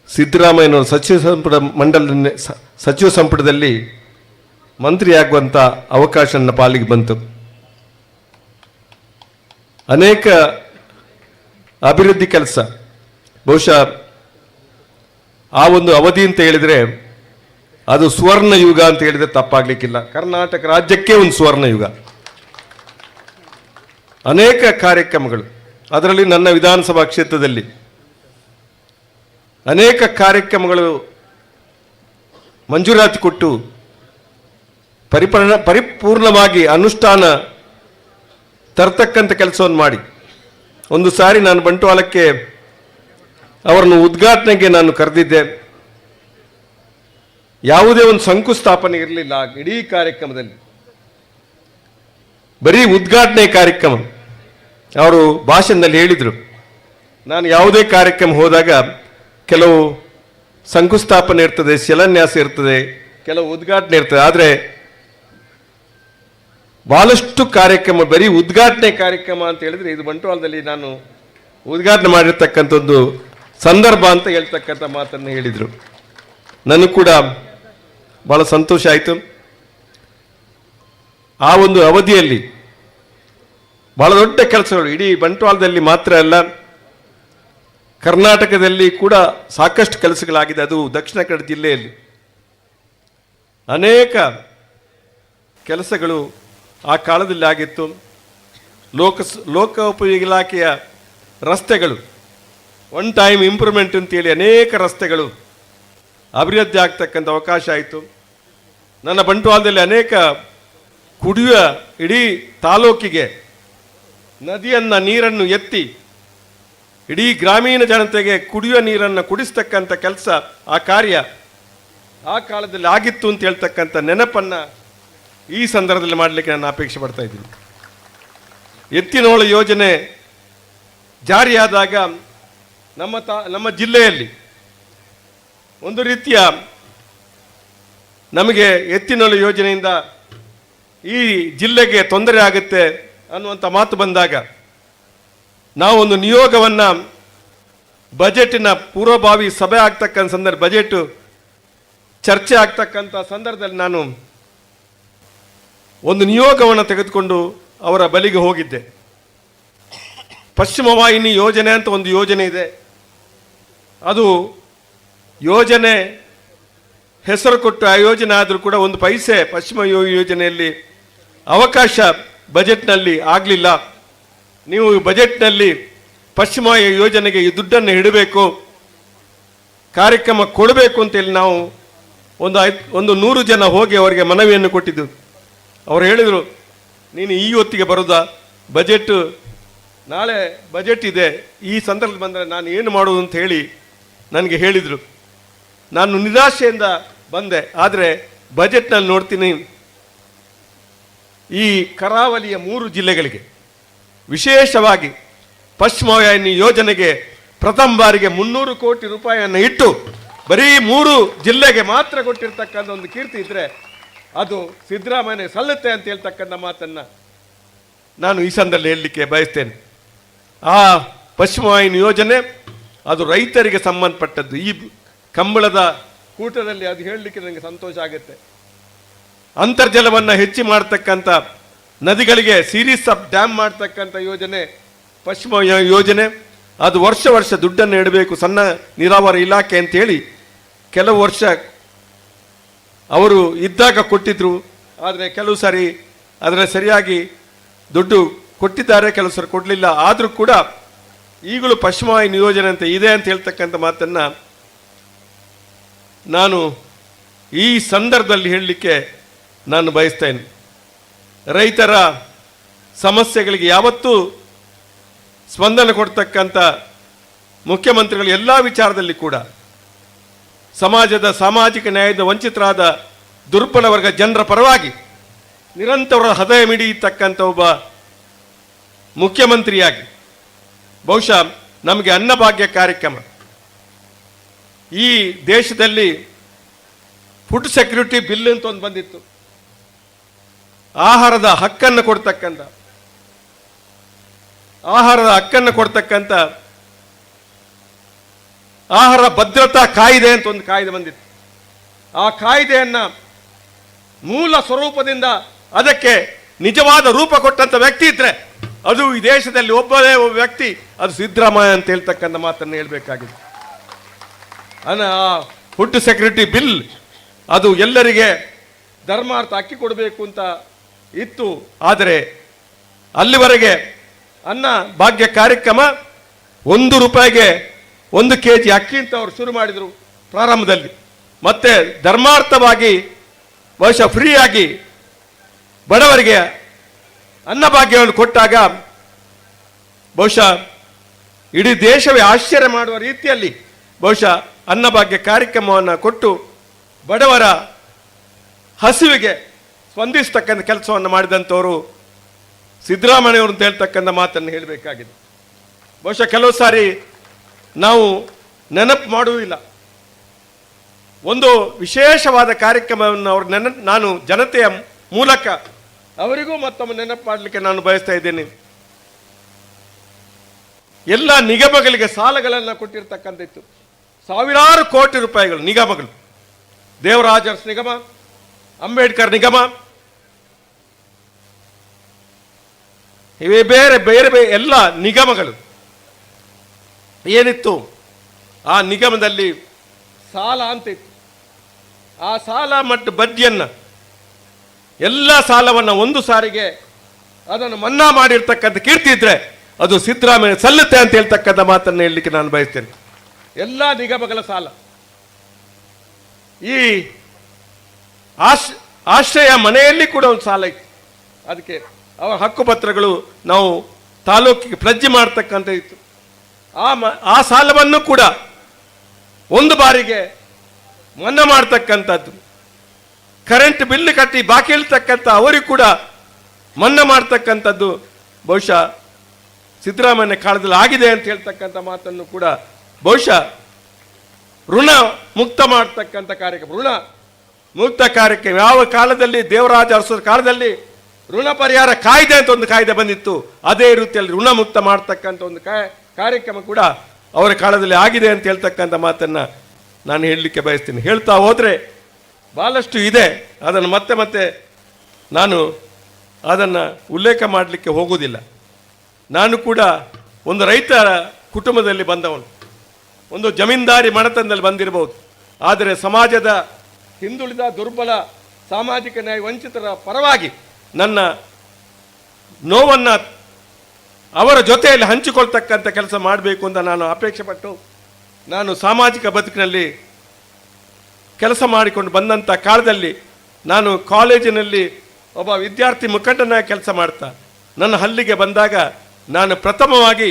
ಸಿದ್ದರಾಮಯ್ಯನವರು ಸಚಿವ ಸಂಪುಟದಲ್ಲಿ ಮಂತ್ರಿಯಾಗುವಂಥ ಅವಕಾಶ ನನ್ನ ಪಾಲಿಗೆ ಬಂತು. ಅನೇಕ ಅಭಿವೃದ್ಧಿ ಕೆಲಸ, ಬಹುಶಃ ಆ ಒಂದು ಅವಧಿ ಅಂತ ಹೇಳಿದರೆ ಅದು ಸುವರ್ಣ ಯುಗ ಅಂತ ಹೇಳಿದರೆ ತಪ್ಪಾಗಲಿಕ್ಕಿಲ್ಲ. ಕರ್ನಾಟಕ ರಾಜ್ಯಕ್ಕೆ ಒಂದು ಸುವರ್ಣ ಯುಗ. ಅನೇಕ ಕಾರ್ಯಕ್ರಮಗಳು, ಅದರಲ್ಲಿ ನನ್ನ ವಿಧಾನಸಭಾ ಕ್ಷೇತ್ರದಲ್ಲಿ ಅನೇಕ ಕಾರ್ಯಕ್ರಮಗಳು ಮಂಜೂರಾತಿ ಕೊಟ್ಟು ಪರಿಪೂರ್ಣವಾಗಿ ಅನುಷ್ಠಾನ ತರ್ತಕ್ಕಂಥ ಕೆಲಸವನ್ನು ಮಾಡಿ, ಒಂದು ಸಾರಿ ನಾನು ಬಂಟ್ವಾಳಕ್ಕೆ ಅವರನ್ನು ಉದ್ಘಾಟನೆಗೆ ನಾನು ಕರೆದಿದ್ದೆ. ಯಾವುದೇ ಒಂದು ಶಂಕುಸ್ಥಾಪನೆ ಇರಲಿಲ್ಲ ಇಡೀ ಕಾರ್ಯಕ್ರಮದಲ್ಲಿ, ಬರೀ ಉದ್ಘಾಟನೆ ಕಾರ್ಯಕ್ರಮ. ಅವರು ಭಾಷಣದಲ್ಲಿ ಹೇಳಿದರು, ನಾನು ಯಾವುದೇ ಕಾರ್ಯಕ್ರಮ ಹೋದಾಗ ಕೆಲವು ಶಂಕುಸ್ಥಾಪನೆ ಇರ್ತದೆ, ಶಿಲಾನ್ಯಾಸ ಇರ್ತದೆ, ಕೆಲವು ಉದ್ಘಾಟನೆ ಇರ್ತದೆ. ಆದರೆ ಬಹಳಷ್ಟು ಕಾರ್ಯಕ್ರಮ ಬರೀ ಉದ್ಘಾಟನೆ ಕಾರ್ಯಕ್ರಮ ಅಂತ ಹೇಳಿದ್ರೆ ಇದು ಬಂಟ್ವಾಳದಲ್ಲಿ ನಾನು ಉದ್ಘಾಟನೆ ಮಾಡಿರ್ತಕ್ಕಂಥ ಒಂದು ಸಂದರ್ಭ ಅಂತ ಹೇಳ್ತಕ್ಕಂಥ ಮಾತನ್ನು ಹೇಳಿದರು. ನನಗೂ ಕೂಡ ಬಹಳ ಸಂತೋಷ ಆಯಿತು. ಆ ಒಂದು ಅವಧಿಯಲ್ಲಿ ಬಹಳ ದೊಡ್ಡ ಕೆಲಸಗಳು ಇಡೀ ಬಂಟ್ವಾಳದಲ್ಲಿ ಮಾತ್ರ ಅಲ್ಲ, ಕರ್ನಾಟಕದಲ್ಲಿ ಕೂಡ ಸಾಕಷ್ಟು ಕೆಲಸಗಳಾಗಿದೆ. ಅದು ದಕ್ಷಿಣ ಕನ್ನಡ ಜಿಲ್ಲೆಯಲ್ಲಿ ಅನೇಕ ಕೆಲಸಗಳು ಆ ಕಾಲದಲ್ಲಿ ಆಗಿತ್ತು. ಲೋಕೋಪಯೋಗಿ ಇಲಾಖೆಯ ರಸ್ತೆಗಳು, ಒನ್ ಟೈಮ್ ಇಂಪ್ರೂವ್ಮೆಂಟ್ ಅಂತೇಳಿ ಅನೇಕ ರಸ್ತೆಗಳು ಅಭಿವೃದ್ಧಿ ಆಗ್ತಕ್ಕಂಥ ಅವಕಾಶ ಆಯಿತು. ನನ್ನ ಬಂಟ್ವಾಳದಲ್ಲಿ ಅನೇಕ ಕುಡಿಯುವ ಇಡೀ ತಾಲೂಕಿಗೆ ನೀರನ್ನು ಎತ್ತಿ ಇಡೀ ಗ್ರಾಮೀಣ ಜನತೆಗೆ ಕುಡಿಯುವ ನೀರನ್ನು ಕುಡಿಸ್ತಕ್ಕಂಥ ಕೆಲಸ, ಆ ಕಾರ್ಯ ಆ ಕಾಲದಲ್ಲಿ ಆಗಿತ್ತು ಅಂತ ಹೇಳ್ತಕ್ಕಂಥ ನೆನಪನ್ನು ಈ ಸಂದರ್ಭದಲ್ಲಿ ಮಾಡಲಿಕ್ಕೆ ನಾನು ಅಪೇಕ್ಷೆ ಪಡ್ತಾ ಇದ್ದೀನಿ. ಎತ್ತಿನಹೊಳೆ ಯೋಜನೆ ಜಾರಿಯಾದಾಗ ನಮ್ಮ ಜಿಲ್ಲೆಯಲ್ಲಿ ಒಂದು ರೀತಿಯ ನಮಗೆ ಎತ್ತಿನಹೊಳೆ ಯೋಜನೆಯಿಂದ ಈ ಜಿಲ್ಲೆಗೆ ತೊಂದರೆ ಆಗುತ್ತೆ ಅನ್ನುವಂಥ ಮಾತು ಬಂದಾಗ ನಾವು ಒಂದು ನಿಯೋಗವನ್ನು ಬಜೆಟಿನ ಪೂರ್ವಭಾವಿ ಸಭೆ ಆಗ್ತಕ್ಕಂಥ ಸಂದರ್ಭ, ಬಜೆಟ್ ಚರ್ಚೆ ಆಗ್ತಕ್ಕಂಥ ಸಂದರ್ಭದಲ್ಲಿ ನಾನು ಒಂದು ನಿಯೋಗವನ್ನು ತೆಗೆದುಕೊಂಡು ಅವರ ಬಳಿಗೆ ಹೋಗಿದ್ದೆ. ಪಶ್ಚಿಮ ವಾಹಿನಿ ಯೋಜನೆ ಅಂತ ಒಂದು ಯೋಜನೆ ಇದೆ. ಅದು ಯೋಜನೆ ಹೆಸರು ಕೊಟ್ಟು ಆ ಯೋಜನೆ ಆದರೂ ಕೂಡ ಒಂದು ಪೈಸೆ ಪಶ್ಚಿಮ ಯೋಜನೆಯಲ್ಲಿ ಅವಕಾಶ ಬಜೆಟ್ನಲ್ಲಿ ಆಗಲಿಲ್ಲ. ನೀವು ಬಜೆಟ್ನಲ್ಲಿ ಪಶ್ಚಿಮ ಯೋಜನೆಗೆ ಈ ದುಡ್ಡನ್ನು ಇಡಬೇಕು, ಕಾರ್ಯಕ್ರಮ ಕೊಡಬೇಕು ಅಂತೇಳಿ ನಾವು ಒಂದು 100 ಜನ ಹೋಗಿ ಅವರಿಗೆ ಮನವಿಯನ್ನು ಕೊಟ್ಟಿದ್ದು. ಅವರು ಹೇಳಿದರು, ನೀನು ಈ ಹೊತ್ತಿಗೆ ಬರೋದಾ, ಬಜೆಟ್ ನಾಳೆ ಬಜೆಟ್ ಇದೆ, ಈ ಸಂದರ್ಭದಲ್ಲಿ ಬಂದರೆ ನಾನು ಏನು ಮಾಡೋದು ಅಂತ ಹೇಳಿ ನನಗೆ ಹೇಳಿದರು. ನಾನು ನಿರಾಶೆಯಿಂದ ಬಂದೆ. ಆದರೆ ಬಜೆಟ್ನಲ್ಲಿ ನೋಡ್ತೀನಿ ಈ ಕರಾವಳಿಯ 3 ಜಿಲ್ಲೆಗಳಿಗೆ ವಿಶೇಷವಾಗಿ ಪಶ್ಚಿಮ ವಾಹಿನಿ ಯೋಜನೆಗೆ ಪ್ರಥಮ ಬಾರಿಗೆ 300 ಕೋಟಿ ರೂಪಾಯಿಯನ್ನು ಇಟ್ಟು ಬರೀ 3 ಜಿಲ್ಲೆಗೆ ಮಾತ್ರ ಕೊಟ್ಟಿರ್ತಕ್ಕಂಥ ಒಂದು ಕೀರ್ತಿ ಇದ್ರೆ ಅದು ಸಿದ್ದರಾಮಯ್ಯ ಸಲ್ಲುತ್ತೆ ಅಂತ ಹೇಳ್ತಕ್ಕಂಥ ಮಾತನ್ನು ನಾನು ಈ ಸಂದರ್ಭದಲ್ಲಿ ಹೇಳಲಿಕ್ಕೆ ಬಯಸ್ತೇನೆ. ಆ ಪಶ್ಚಿಮ ವಾಹಿನಿ ಯೋಜನೆ ಅದು ರೈತರಿಗೆ ಸಂಬಂಧಪಟ್ಟದ್ದು. ಈ ಕಂಬಳದ ಕೂಟದಲ್ಲಿ ಅದು ಹೇಳಲಿಕ್ಕೆ ನನಗೆ ಸಂತೋಷ ಆಗುತ್ತೆ. ಅಂತರ್ಜಲವನ್ನು ಹೆಚ್ಚು ಮಾಡ್ತಕ್ಕಂಥ ನದಿಗಳಿಗೆ ಸೀರೀಸ್ ಆಫ್ ಡ್ಯಾಮ್ ಮಾಡ್ತಕ್ಕಂಥ ಯೋಜನೆ ಪಶ್ಚಿಮ ಯೋಜನೆ. ಅದು ವರ್ಷ ವರ್ಷ ದುಡ್ಡನ್ನು ಇಡಬೇಕು ಸಣ್ಣ ನೀರಾವರಿ ಇಲಾಖೆ ಅಂತೇಳಿ ಕೆಲವು ವರ್ಷ ಅವರು ಇದ್ದಾಗ ಕೊಟ್ಟಿದ್ರು. ಆದರೆ ಕೆಲವು ಸಾರಿ ಅದರ ಸರಿಯಾಗಿ ದುಡ್ಡು ಕೊಟ್ಟಿದ್ದಾರೆ, ಕೆಲವು ಸರಿ ಕೊಡಲಿಲ್ಲ. ಆದರೂ ಕೂಡ ಈಗಲೂ ಪಶ್ಚಿಮ ವಾಹಿನಿ ಯೋಜನೆ ಅಂತ ಇದೆ ಅಂತ ಹೇಳ್ತಕ್ಕಂಥ ಮಾತನ್ನು ನಾನು ಈ ಸಂದರ್ಭದಲ್ಲಿ ಹೇಳಲಿಕ್ಕೆ ನಾನು ಬಯಸ್ತೇನೆ. ರೈತರ ಸಮಸ್ಯೆಗಳಿಗೆ ಯಾವತ್ತೂ ಸ್ಪಂದನೆ ಕೊಡ್ತಕ್ಕಂಥ ಮುಖ್ಯಮಂತ್ರಿಗಳು ಎಲ್ಲ ವಿಚಾರದಲ್ಲಿ ಕೂಡ ಸಮಾಜದ ಸಾಮಾಜಿಕ ನ್ಯಾಯದ ವಂಚಿತರಾದ ದುರ್ಬಲ ವರ್ಗ ಜನರ ಪರವಾಗಿ ನಿರಂತರ ಹೃದಯ ಮಿಡಿಯತಕ್ಕಂಥ ಒಬ್ಬ ಮುಖ್ಯಮಂತ್ರಿಯಾಗಿ ಬಹುಶಃ ನಮಗೆ ಅನ್ನಭಾಗ್ಯ ಕಾರ್ಯಕ್ರಮ ಈ ದೇಶದಲ್ಲಿ ಫುಡ್ ಸೆಕ್ಯೂರಿಟಿ ಬಿಲ್ ಅಂತ ಒಂದು ಬಂದಿತ್ತು. ಆಹಾರದ ಹಕ್ಕನ್ನು ಕೊಡ್ತಕ್ಕಂಥ ಆಹಾರ ಭದ್ರತಾ ಕಾಯ್ದೆ ಅಂತ ಒಂದು ಕಾಯ್ದೆ ಬಂದಿತ್ತು. ಆ ಕಾಯ್ದೆಯನ್ನು ಮೂಲ ಸ್ವರೂಪದಿಂದ ಅದಕ್ಕೆ ನಿಜವಾದ ರೂಪ ಕೊಟ್ಟಂತ ವ್ಯಕ್ತಿ ಇದ್ರೆ ಅದು ಈ ದೇಶದಲ್ಲಿ ಒಬ್ಬ ವ್ಯಕ್ತಿ, ಅದು ಸಿದ್ದರಾಮಯ್ಯ ಅಂತ ಹೇಳ್ತಕ್ಕಂಥ ಮಾತನ್ನು ಹೇಳಬೇಕಾಗಿದೆ. ಆ ಫುಡ್ ಸೆಕ್ಯೂರಿಟಿ ಬಿಲ್ ಅದು ಎಲ್ಲರಿಗೆ ಧರ್ಮಾರ್ಥ ಅಕ್ಕಿ ಕೊಡಬೇಕು ಅಂತ ಇತ್ತು. ಆದರೆ ಅಲ್ಲಿವರೆಗೆ ಅನ್ನ ಭಾಗ್ಯ ಕಾರ್ಯಕ್ರಮ 1 ರೂಪಾಯಿಗೆ 1 kg ಅಕ್ಕಿ ಅಂತ ಅವರು ಶುರು ಮಾಡಿದರು ಪ್ರಾರಂಭದಲ್ಲಿ. ಮತ್ತೆ ಧರ್ಮಾರ್ಥವಾಗಿ ಬಹುಶಃ ಫ್ರೀಯಾಗಿ ಬಡವರಿಗೆ ಅನ್ನಭಾಗ್ಯವನ್ನು ಕೊಟ್ಟಾಗ ಬಹುಶಃ ಇಡೀ ದೇಶವೇ ಆಶ್ಚರ್ಯ ಮಾಡುವ ರೀತಿಯಲ್ಲಿ ಬಹುಶಃ ಅನ್ನಭಾಗ್ಯ ಕಾರ್ಯಕ್ರಮವನ್ನು ಕೊಟ್ಟು ಬಡವರ ಹಸಿವಿಗೆ ಸ್ಪಂದಿಸ್ತಕ್ಕಂಥ ಕೆಲಸವನ್ನು ಮಾಡಿದಂಥವರು ಸಿದ್ದರಾಮಯ್ಯವರು ಅಂತ ಹೇಳ್ತಕ್ಕಂಥ ಮಾತನ್ನು ಹೇಳಬೇಕಾಗಿದೆ. ಬಹುಶಃ ಕೆಲವು ಸಾರಿ ನಾವು ನೆನಪು ಮಾಡುವುದಿಲ್ಲ. ಒಂದು ವಿಶೇಷವಾದ ಕಾರ್ಯಕ್ರಮವನ್ನು ಅವರು ನಾನು ಜನತೆಯ ಮೂಲಕ ಅವರಿಗೂ ಮತ್ತೊಮ್ಮೆ ನೆನಪು ಮಾಡಲಿಕ್ಕೆ ನಾನು ಬಯಸ್ತಾ ಇದ್ದೇನೆ. ಎಲ್ಲ ನಿಗಮಗಳಿಗೆ ಸಾಲಗಳನ್ನು ಕೊಟ್ಟಿರ್ತಕ್ಕಂಥದ್ದು ಸಾವಿರಾರು ಕೋಟಿ ರೂಪಾಯಿಗಳು ನಿಗಮಗಳು. ದೇವರಾಜರ್ಸ್ ನಿಗಮ, ಅಂಬೇಡ್ಕರ್ ನಿಗಮ, ಇವೇ ಬೇರೆ ಬೇರೆ ಎಲ್ಲ ನಿಗಮಗಳು ಏನಿತ್ತು ಆ ನಿಗಮದಲ್ಲಿ ಸಾಲ ಅಂತ ಇತ್ತು. ಆ ಸಾಲ ಮತ್ತು ಬಡ್ಡಿಯನ್ನು ಎಲ್ಲ ಸಾಲವನ್ನು ಒಂದು ಸಾರಿಗೆ ಅದನ್ನು ಮನ್ನಾ ಮಾಡಿರ್ತಕ್ಕಂಥ ಕೀರ್ತಿ ಇದ್ರೆ ಅದು ಸಿದ್ದರಾಮಯ್ಯ ಸಲ್ಲುತ್ತೆ ಅಂತ ಹೇಳ್ತಕ್ಕಂಥ ಮಾತನ್ನು ಹೇಳಲಿಕ್ಕೆ ನಾನು ಬಯಸ್ತೇನೆ. ಎಲ್ಲ ನಿಗಮಗಳ ಸಾಲ, ಈ ಆಶ್ರಯ ಮನೆಯಲ್ಲಿ ಕೂಡ ಒಂದು ಸಾಲ ಇತ್ತು. ಅದಕ್ಕೆ ಅವರ ಹಕ್ಕುಪತ್ರಗಳು ನಾವು ತಾಲೂಕಿಗೆ ಪ್ಲಜ್ ಮಾಡ್ತಕ್ಕಂಥ ಇತ್ತು. ಆ ಸಾಲವನ್ನು ಕೂಡ ಒಂದು ಬಾರಿಗೆ ಮನ್ನಾ ಮಾಡ್ತಕ್ಕಂಥದ್ದು. ಕರೆಂಟ್ ಬಿಲ್ ಕಟ್ಟಿ ಬಾಕಿ ಇಳ್ತಕ್ಕಂಥ ಅವರಿಗೂ ಕೂಡ ಮನ್ನಾ ಮಾಡ್ತಕ್ಕಂಥದ್ದು ಬಹುಶಃ ಸಿದ್ದರಾಮಯ್ಯ ಕಾಲದಲ್ಲಿ ಆಗಿದೆ ಅಂತ ಹೇಳ್ತಕ್ಕಂಥ ಮಾತನ್ನು ಕೂಡ ಬಹುಶಃ ಋಣ ಮುಕ್ತ ಮಾಡ್ತಕ್ಕಂಥ ಕಾರ್ಯಕ್ರಮ, ಋಣ ಮುಕ್ತ ಕಾರ್ಯಕ್ರಮ ಯಾವ ಕಾಲದಲ್ಲಿ ದೇವರಾಜ ಅರಸರ ಕಾಲದಲ್ಲಿ ಋಣ ಪರಿಹಾರ ಕಾಯ್ದೆ ಅಂತ ಒಂದು ಕಾಯ್ದೆ ಬಂದಿತ್ತು, ಅದೇ ರೀತಿಯಲ್ಲಿ ಋಣ ಮುಕ್ತ ಮಾಡ್ತಕ್ಕಂಥ ಒಂದು ಕಾರ್ಯಕ್ರಮ ಕೂಡ ಅವರ ಕಾಲದಲ್ಲಿ ಆಗಿದೆ ಅಂತ ಹೇಳ್ತಕ್ಕಂಥ ಮಾತನ್ನು ನಾನು ಹೇಳಲಿಕ್ಕೆ ಬಯಸ್ತೀನಿ. ಹೇಳ್ತಾ ಹೋದರೆ ಭಾಳಷ್ಟು ಇದೆ, ಅದನ್ನು ಮತ್ತೆ ಮತ್ತೆ ನಾನು ಅದನ್ನು ಉಲ್ಲೇಖ ಮಾಡಲಿಕ್ಕೆ ಹೋಗುವುದಿಲ್ಲ. ನಾನು ಕೂಡ ಒಂದು ರೈತರ ಕುಟುಂಬದಲ್ಲಿ ಬಂದವನು, ಒಂದು ಜಮೀನ್ದಾರಿ ಮನೆತನದಲ್ಲಿ ಬಂದಿರಬಹುದು. ಆದರೆ ಸಮಾಜದ ಹಿಂದುಳಿದ ದುರ್ಬಲ ಸಾಮಾಜಿಕ ನ್ಯಾಯ ವಂಚಿತರ ಪರವಾಗಿ ನನ್ನ ನೋವನ್ನು ಅವರ ಜೊತೆಯಲ್ಲಿ ಹಂಚಿಕೊಳ್ತಕ್ಕಂಥ ಕೆಲಸ ಮಾಡಬೇಕು ಅಂತ ನಾನು ಅಪೇಕ್ಷೆ ಪಟ್ಟು ನಾನು ಸಾಮಾಜಿಕ ಬದುಕಿನಲ್ಲಿ ಕೆಲಸ ಮಾಡಿಕೊಂಡು ಬಂದಂಥ ಕಾಲದಲ್ಲಿ ನಾನು ಕಾಲೇಜಿನಲ್ಲಿ ಒಬ್ಬ ವಿದ್ಯಾರ್ಥಿ ಮುಖಂಡನಾಗಿ ಕೆಲಸ ಮಾಡ್ತಾ ನನ್ನ ಹಲ್ಲಿಗೆ ಬಂದಾಗ ನಾನು ಪ್ರಥಮವಾಗಿ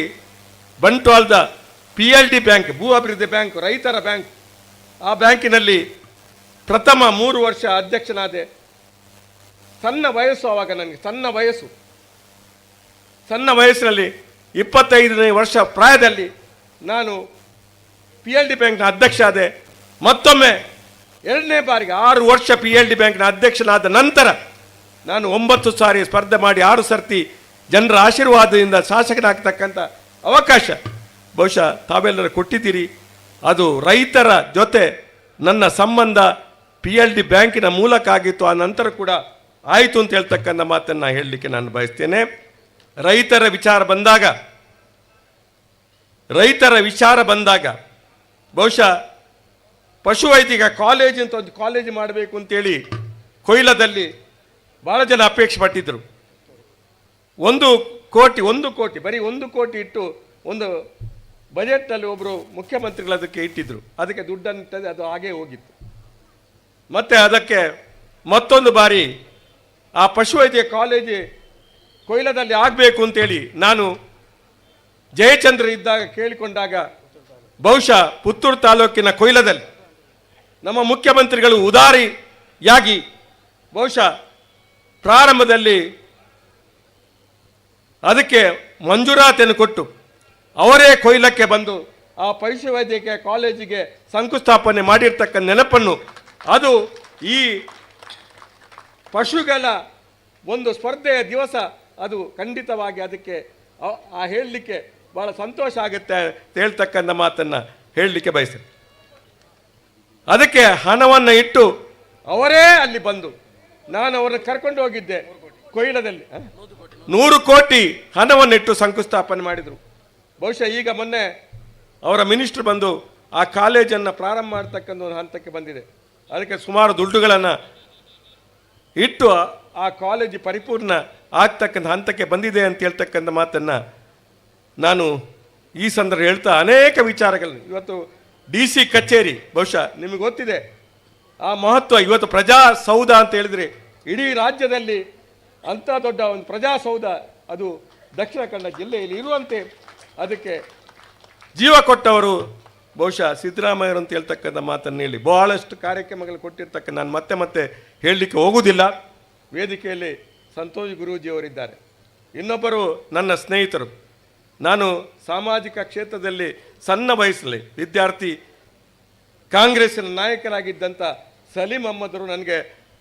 ಬಂಟ್ವಾಳದ PLD ಬ್ಯಾಂಕ್, ಭೂ ಅಭಿವೃದ್ಧಿ ಬ್ಯಾಂಕ್, ರೈತರ ಬ್ಯಾಂಕ್, ಆ ಬ್ಯಾಂಕಿನಲ್ಲಿ ಪ್ರಥಮ 3 ವರ್ಷ ಅಧ್ಯಕ್ಷನಾದೆ. ಸಣ್ಣ ವಯಸ್ಸು, ಆವಾಗ ನನಗೆ ಸಣ್ಣ ವಯಸ್ಸಿನಲ್ಲಿ 25ನೇ ವರ್ಷ ಪ್ರಾಯದಲ್ಲಿ ನಾನು PLD ಬ್ಯಾಂಕ್ನ ಅಧ್ಯಕ್ಷ ಆದೆ. ಮತ್ತೊಮ್ಮೆ 2ನೇ ಬಾರಿಗೆ 6 ವರ್ಷ PLD ಬ್ಯಾಂಕ್ನ ಅಧ್ಯಕ್ಷನಾದ ನಂತರ ನಾನು 9 ಸಾರಿ ಸ್ಪರ್ಧೆ ಮಾಡಿ 6 ಸರ್ತಿ ಜನರ ಆಶೀರ್ವಾದದಿಂದ ಶಾಸಕನಾಗ್ತಕ್ಕಂಥ ಅವಕಾಶ ಬಹುಶಃ ತಾವೆಲ್ಲರೂ ಕೊಟ್ಟಿದ್ದೀರಿ. ಅದು ರೈತರ ಜೊತೆ ನನ್ನ ಸಂಬಂಧ PLD ಬ್ಯಾಂಕಿನ ಮೂಲಕ ಆಗಿತ್ತು, ಆ ನಂತರ ಕೂಡ ಆಯಿತು ಅಂತ ಹೇಳ್ತಕ್ಕಂಥ ಮಾತನ್ನು ಹೇಳಲಿಕ್ಕೆ ನಾನು ಬಯಸ್ತೇನೆ. ರೈತರ ವಿಚಾರ ಬಂದಾಗ ಬಹುಶಃ ಪಶುವೈದ್ಯಕ ಕಾಲೇಜ್ ಅಂತ ಒಂದು ಕಾಲೇಜ್ ಮಾಡಬೇಕು ಅಂತೇಳಿ ಕೊಯ್ಲದಲ್ಲಿ ಭಾಳ ಜನ ಅಪೇಕ್ಷೆ ಪಟ್ಟಿದ್ದರು. 1 ಕೋಟಿ ಬರೀ 1 ಕೋಟಿ ಇಟ್ಟು ಒಂದು ಬಜೆಟ್ನಲ್ಲಿ ಒಬ್ಬರು ಮುಖ್ಯಮಂತ್ರಿಗಳು ಅದಕ್ಕೆ ಇಟ್ಟಿದ್ರು. ಅದಕ್ಕೆ ದುಡ್ಡನ್ನು ಅದು ಹಾಗೇ ಹೋಗಿತ್ತು. ಮತ್ತೆ ಅದಕ್ಕೆ ಮತ್ತೊಂದು ಬಾರಿ ಆ ಪಶುವೈದ್ಯ ಕಾಲೇಜ್ ಕೊಯ್ಲದಲ್ಲಿ ಆಗಬೇಕು ಅಂತೇಳಿ ನಾನು ಜಯಚಂದ್ರ ಇದ್ದಾಗ ಕೇಳಿಕೊಂಡಾಗ ಬಹುಶಃ ಪುತ್ತೂರು ತಾಲೂಕಿನ ಕೊಯ್ಲದಲ್ಲಿ ನಮ್ಮ ಮುಖ್ಯಮಂತ್ರಿಗಳು ಉದಾರಿಯಾಗಿ ಬಹುಶಃ ಪ್ರಾರಂಭದಲ್ಲಿ ಅದಕ್ಕೆ ಮಂಜೂರಾತಿಯನ್ನು ಕೊಟ್ಟು ಅವರೇ ಕೊಯ್ಲಕ್ಕೆ ಬಂದು ಆ ಪಶುವೈದ್ಯಕೀಯ ಕಾಲೇಜಿಗೆ ಶಂಕುಸ್ಥಾಪನೆ ಮಾಡಿರ್ತಕ್ಕಂಥ ನೆನಪನ್ನು, ಅದು ಈ ಪಶುಗಳ ಒಂದು ಸ್ಪರ್ಧೆಯ ದಿವಸ ಅದು ಖಂಡಿತವಾಗಿ ಅದಕ್ಕೆ ಹೇಳಲಿಕ್ಕೆ ಭಾಳ ಸಂತೋಷ ಆಗುತ್ತೆ ಅಂತ ಹೇಳ್ತಕ್ಕಂಥ ಮಾತನ್ನು ಹೇಳಲಿಕ್ಕೆ ಬಯಸ್ತೇನೆ. ಅದಕ್ಕೆ ಹಣವನ್ನು ಇಟ್ಟು ಅವರೇ ಅಲ್ಲಿ ಬಂದು ನಾನು ಅವರನ್ನು ಕರ್ಕೊಂಡು ಹೋಗಿದ್ದೆ. ಕೊಯ್ಲದಲ್ಲಿ 100 ಕೋಟಿ ಹಣವನ್ನಿಟ್ಟು ಶಂಕುಸ್ಥಾಪನೆ ಮಾಡಿದರು. ಬಹುಶಃ ಈಗ ಮೊನ್ನೆ ಅವರ ಮಿನಿಸ್ಟರ್ ಬಂದು ಆ ಕಾಲೇಜನ್ನು ಪ್ರಾರಂಭ ಮಾಡ್ತಕ್ಕಂಥ ಒಂದು ಹಂತಕ್ಕೆ ಬಂದಿದೆ. ಅದಕ್ಕೆ ಸುಮಾರು ದುಡ್ಡುಗಳನ್ನು ಇಟ್ಟು ಆ ಕಾಲೇಜು ಪರಿಪೂರ್ಣ ಆಗ್ತಕ್ಕಂಥ ಹಂತಕ್ಕೆ ಬಂದಿದೆ ಅಂತ ಹೇಳ್ತಕ್ಕಂಥ ಮಾತನ್ನು ನಾನು ಈ ಸಂದರ್ಭ ಹೇಳ್ತಾ ಅನೇಕ ವಿಚಾರಗಳನ್ನು ಇವತ್ತು DC ಕಚೇರಿ ಬಹುಶಃ ನಿಮಗೆ ಗೊತ್ತಿದೆ ಆ ಮಹತ್ವ. ಇವತ್ತು ಪ್ರಜಾಸೌಧ ಅಂತ ಹೇಳಿದರೆ ಇಡೀ ರಾಜ್ಯದಲ್ಲಿ ಅಂಥ ದೊಡ್ಡ ಒಂದು ಪ್ರಜಾಸೌಧ ಅದು ದಕ್ಷಿಣ ಕನ್ನಡ ಜಿಲ್ಲೆಯಲ್ಲಿ ಇರುವಂತೆ ಅದಕ್ಕೆ ಜೀವ ಕೊಟ್ಟವರು ಬಹುಶಃ ಸಿದ್ದರಾಮಯ್ಯರು ಅಂತ ಹೇಳ್ತಕ್ಕಂಥ ಮಾತನ್ನು ಹೇಳಿ ಬಹಳಷ್ಟು ಕಾರ್ಯಕ್ರಮಗಳು ಕೊಟ್ಟಿರ್ತಕ್ಕ ನಾನು ಮತ್ತೆ ಹೇಳಲಿಕ್ಕೆ ಹೋಗುವುದಿಲ್ಲ. ವೇದಿಕೆಯಲ್ಲಿ ಸಂತೋಷ್ ಗುರೂಜಿಯವರಿದ್ದಾರೆ, ಇನ್ನೊಬ್ಬರು ನನ್ನ ಸ್ನೇಹಿತರು. ನಾನು ಸಾಮಾಜಿಕ ಕ್ಷೇತ್ರದಲ್ಲಿ ಸಣ್ಣ ವಯಸ್ಸಲ್ಲಿ ವಿದ್ಯಾರ್ಥಿ ಕಾಂಗ್ರೆಸ್ಸಿನ ನಾಯಕರಾಗಿದ್ದಂಥ ಸಲೀಂ ಅಹಮ್ಮದರು ನನಗೆ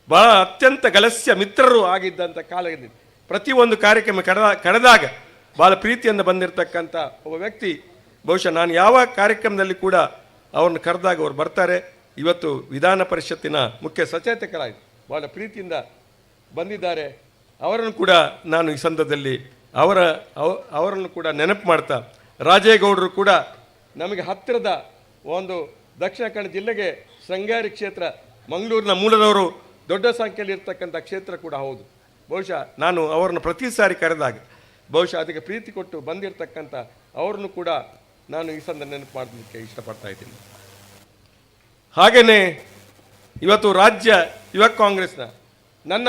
ಬಹಳ ಅತ್ಯಂತ ಗಲಸ್ಯ ಮಿತ್ರರು ಆಗಿದ್ದಂಥ ಕಾಲದಲ್ಲಿ ಪ್ರತಿಯೊಂದು ಕಾರ್ಯಕ್ರಮ ಕಳೆದಾಗ ಭಾಳ ಪ್ರೀತಿಯಿಂದ ಬಂದಿರತಕ್ಕಂಥ ಒಬ್ಬ ವ್ಯಕ್ತಿ. ಬಹುಶಃ ನಾನು ಯಾವ ಕಾರ್ಯಕ್ರಮದಲ್ಲಿ ಕೂಡ ಅವ್ರನ್ನ ಕರೆದಾಗ ಅವ್ರು ಬರ್ತಾರೆ. ಇವತ್ತು ವಿಧಾನ ಪರಿಷತ್ತಿನ ಮುಖ್ಯ ಸಚೇತಕರಾಗಿ ಭಾಳ ಪ್ರೀತಿಯಿಂದ ಬಂದಿದ್ದಾರೆ. ಅವರನ್ನು ಕೂಡ ನಾನು ಈ ಸಂದರ್ಭದಲ್ಲಿ ಅವರನ್ನು ಕೂಡ ನೆನಪು ಮಾಡ್ತಾ, ರಾಜೇಗೌಡರು ಕೂಡ ನಮಗೆ ಹತ್ತಿರದ ಒಂದು ದಕ್ಷಿಣ ಕನ್ನಡ ಜಿಲ್ಲೆಗೆ ಶೃಂಗೇರಿ ಕ್ಷೇತ್ರ, ಮಂಗಳೂರಿನ ಮೂಲದವರು ದೊಡ್ಡ ಸಂಖ್ಯೆಯಲ್ಲಿ ಇರ್ತಕ್ಕಂಥ ಕ್ಷೇತ್ರ ಕೂಡ ಹೌದು. ಬಹುಶಃ ನಾನು ಅವರನ್ನು ಪ್ರತಿ ಸಾರಿ ಕರೆದಾಗ ಬಹುಶಃ ಅದಕ್ಕೆ ಪ್ರೀತಿ ಕೊಟ್ಟು ಬಂದಿರತಕ್ಕಂಥ ಅವರನ್ನು ಕೂಡ ನಾನು ಈ ಸಂದರ್ಭ ನೆನಪು ಮಾಡಲಿಕ್ಕೆ ಇಷ್ಟಪಡ್ತಾ ಇದ್ದೀನಿ. ಹಾಗೆಯೇ ಇವತ್ತು ರಾಜ್ಯ ಯುವ ಕಾಂಗ್ರೆಸ್ನ ನನ್ನ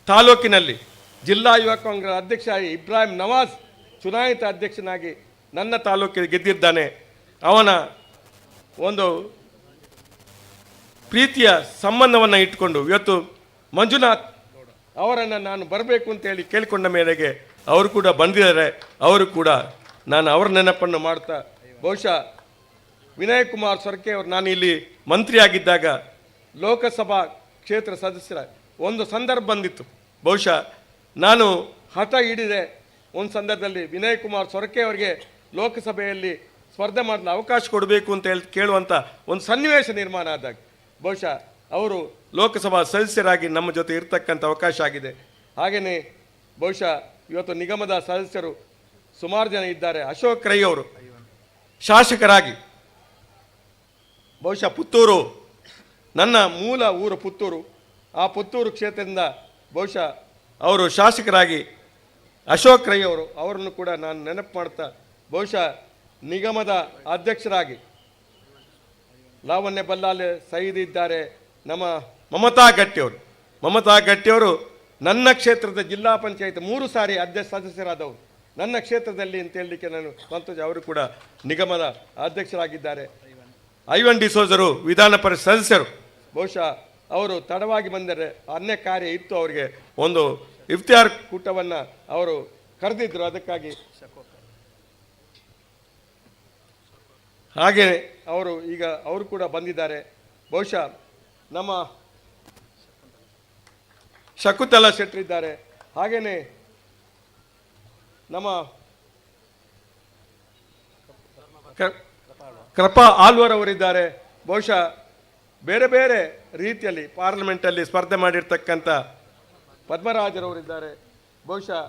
ತಾಲೂಕಿನಲ್ಲಿ ಜಿಲ್ಲಾ ಯುವ ಕಾಂಗ್ರೆಸ್ ಅಧ್ಯಕ್ಷ ಇಬ್ರಾಹಿಂ ನವಾಜ್ ಚುನಾಯಿತ ಅಧ್ಯಕ್ಷನಾಗಿ ನನ್ನ ತಾಲೂಕಿಗೆ ಗೆದ್ದಿದ್ದಾನೆ. ಅವನ ಒಂದು ಪ್ರೀತಿಯ ಸಂಬಂಧವನ್ನು ಇಟ್ಕೊಂಡು ಇವತ್ತು ಮಂಜುನಾಥ್ ಅವರನ್ನು ನಾನು ಬರಬೇಕು ಅಂತೇಳಿ ಕೇಳಿಕೊಂಡ ಮೇರೆಗೆ ಅವರು ಕೂಡ ಬಂದಿದ್ದಾರೆ. ಅವರು ಕೂಡ ನಾನು ಅವರ ನೆನಪನ್ನು ಮಾಡ್ತಾ, ಬಹುಶಃ ವಿನಯ್ ಕುಮಾರ್ ಸೊರಕೆ ಅವರು ನಾನು ಇಲ್ಲಿ ಮಂತ್ರಿಯಾಗಿದ್ದಾಗ ಲೋಕಸಭಾ ಕ್ಷೇತ್ರ ಸದಸ್ಯರ ಒಂದು ಸಂದರ್ಭ ಬಂದಿತ್ತು. ಬಹುಶಃ ನಾನು ಹಠ ಹಿಡಿದೆ. ಒಂದು ಸಂದರ್ಭದಲ್ಲಿ ವಿನಯ್ ಕುಮಾರ್ ಸೊರಕೆ ಅವರಿಗೆ ಲೋಕಸಭೆಯಲ್ಲಿ ಸ್ಪರ್ಧೆ ಮಾಡಲು ಅವಕಾಶ ಕೊಡಬೇಕು ಅಂತ ಹೇಳಿ ಕೇಳುವಂಥ ಒಂದು ಸನ್ನಿವೇಶ ನಿರ್ಮಾಣ ಆದಾಗ ಬಹುಶಃ ಅವರು ಲೋಕಸಭಾ ಸದಸ್ಯರಾಗಿ ನಮ್ಮ ಜೊತೆ ಇರ್ತಕ್ಕಂಥ ಅವಕಾಶ ಆಗಿದೆ. ಹಾಗೆಯೇ ಬಹುಶಃ ಇವತ್ತು ನಿಗಮದ ಸದಸ್ಯರು ಸುಮಾರು ಜನ ಇದ್ದಾರೆ. ಅಶೋಕ್ ರೈ ಅವರು ಶಾಸಕರಾಗಿ ಬಹುಶಃ ಪುತ್ತೂರು ನನ್ನ ಮೂಲ ಊರು ಪುತ್ತೂರು, ಆ ಪುತ್ತೂರು ಕ್ಷೇತ್ರದಿಂದ ಬಹುಶಃ ಅವರು ಶಾಸಕರಾಗಿ ಅಶೋಕ್ ರೈ ಅವರನ್ನು ಕೂಡ ನಾನು ನೆನಪು ಮಾಡ್ತಾ, ಬಹುಶಃ ನಿಗಮದ ಅಧ್ಯಕ್ಷರಾಗಿ ಲಾವಣ್ಯ ಬಲ್ಲಾಲೆ ಸೈದ್ ಇದ್ದಾರೆ. ನಮ್ಮ ಮಮತಾ ಗಟ್ಟಿಯವರು ನನ್ನ ಕ್ಷೇತ್ರದ ಜಿಲ್ಲಾ ಪಂಚಾಯತ್ 3 ಸಾರಿ ಸದಸ್ಯರಾದವರು ನನ್ನ ಕ್ಷೇತ್ರದಲ್ಲಿ ಅಂತ ಹೇಳಲಿಕ್ಕೆ ನಾನು ಸಂತೋಷ. ಅವರು ಕೂಡ ನಿಗಮದ ಅಧ್ಯಕ್ಷರಾಗಿದ್ದಾರೆ. ಐವನ್ ಡಿಸೋಜರು ವಿಧಾನ ಪರಿಷತ್ ಸದಸ್ಯರು. ಬಹುಶಃ ಅವರು ತಡವಾಗಿ ಬಂದರೆ ಅನ್ಯ ಕಾರ್ಯ ಇತ್ತು, ಅವರಿಗೆ ಒಂದು ಇಫ್ತಿಯಾರ್ ಕೂಟವನ್ನು ಅವರು ಕರೆದಿದ್ರು, ಅದಕ್ಕಾಗಿ ಹಾಗೆ ಅವರು ಕೂಡ ಬಂದಿದ್ದಾರೆ. ಬಹುಶಃ ನಮ್ಮ ಶಕುಂತಲಾ ಶೆಟ್ಟಿ ಇದ್ದಾರೆ, ಹಾಗೆಯೇ ನಮ್ಮ ಕೃಪಾ ಆಳ್ವಾರ್ ಅವರಿದ್ದಾರೆ. ಬಹುಶಃ ಬೇರೆ ಬೇರೆ ರೀತಿಯಲ್ಲಿ ಪಾರ್ಲಿಮೆಂಟಲ್ಲಿ ಸ್ಪರ್ಧೆ ಮಾಡಿರ್ತಕ್ಕಂಥ ಪದ್ಮರಾಜರವರಿದ್ದಾರೆ. ಬಹುಶಃ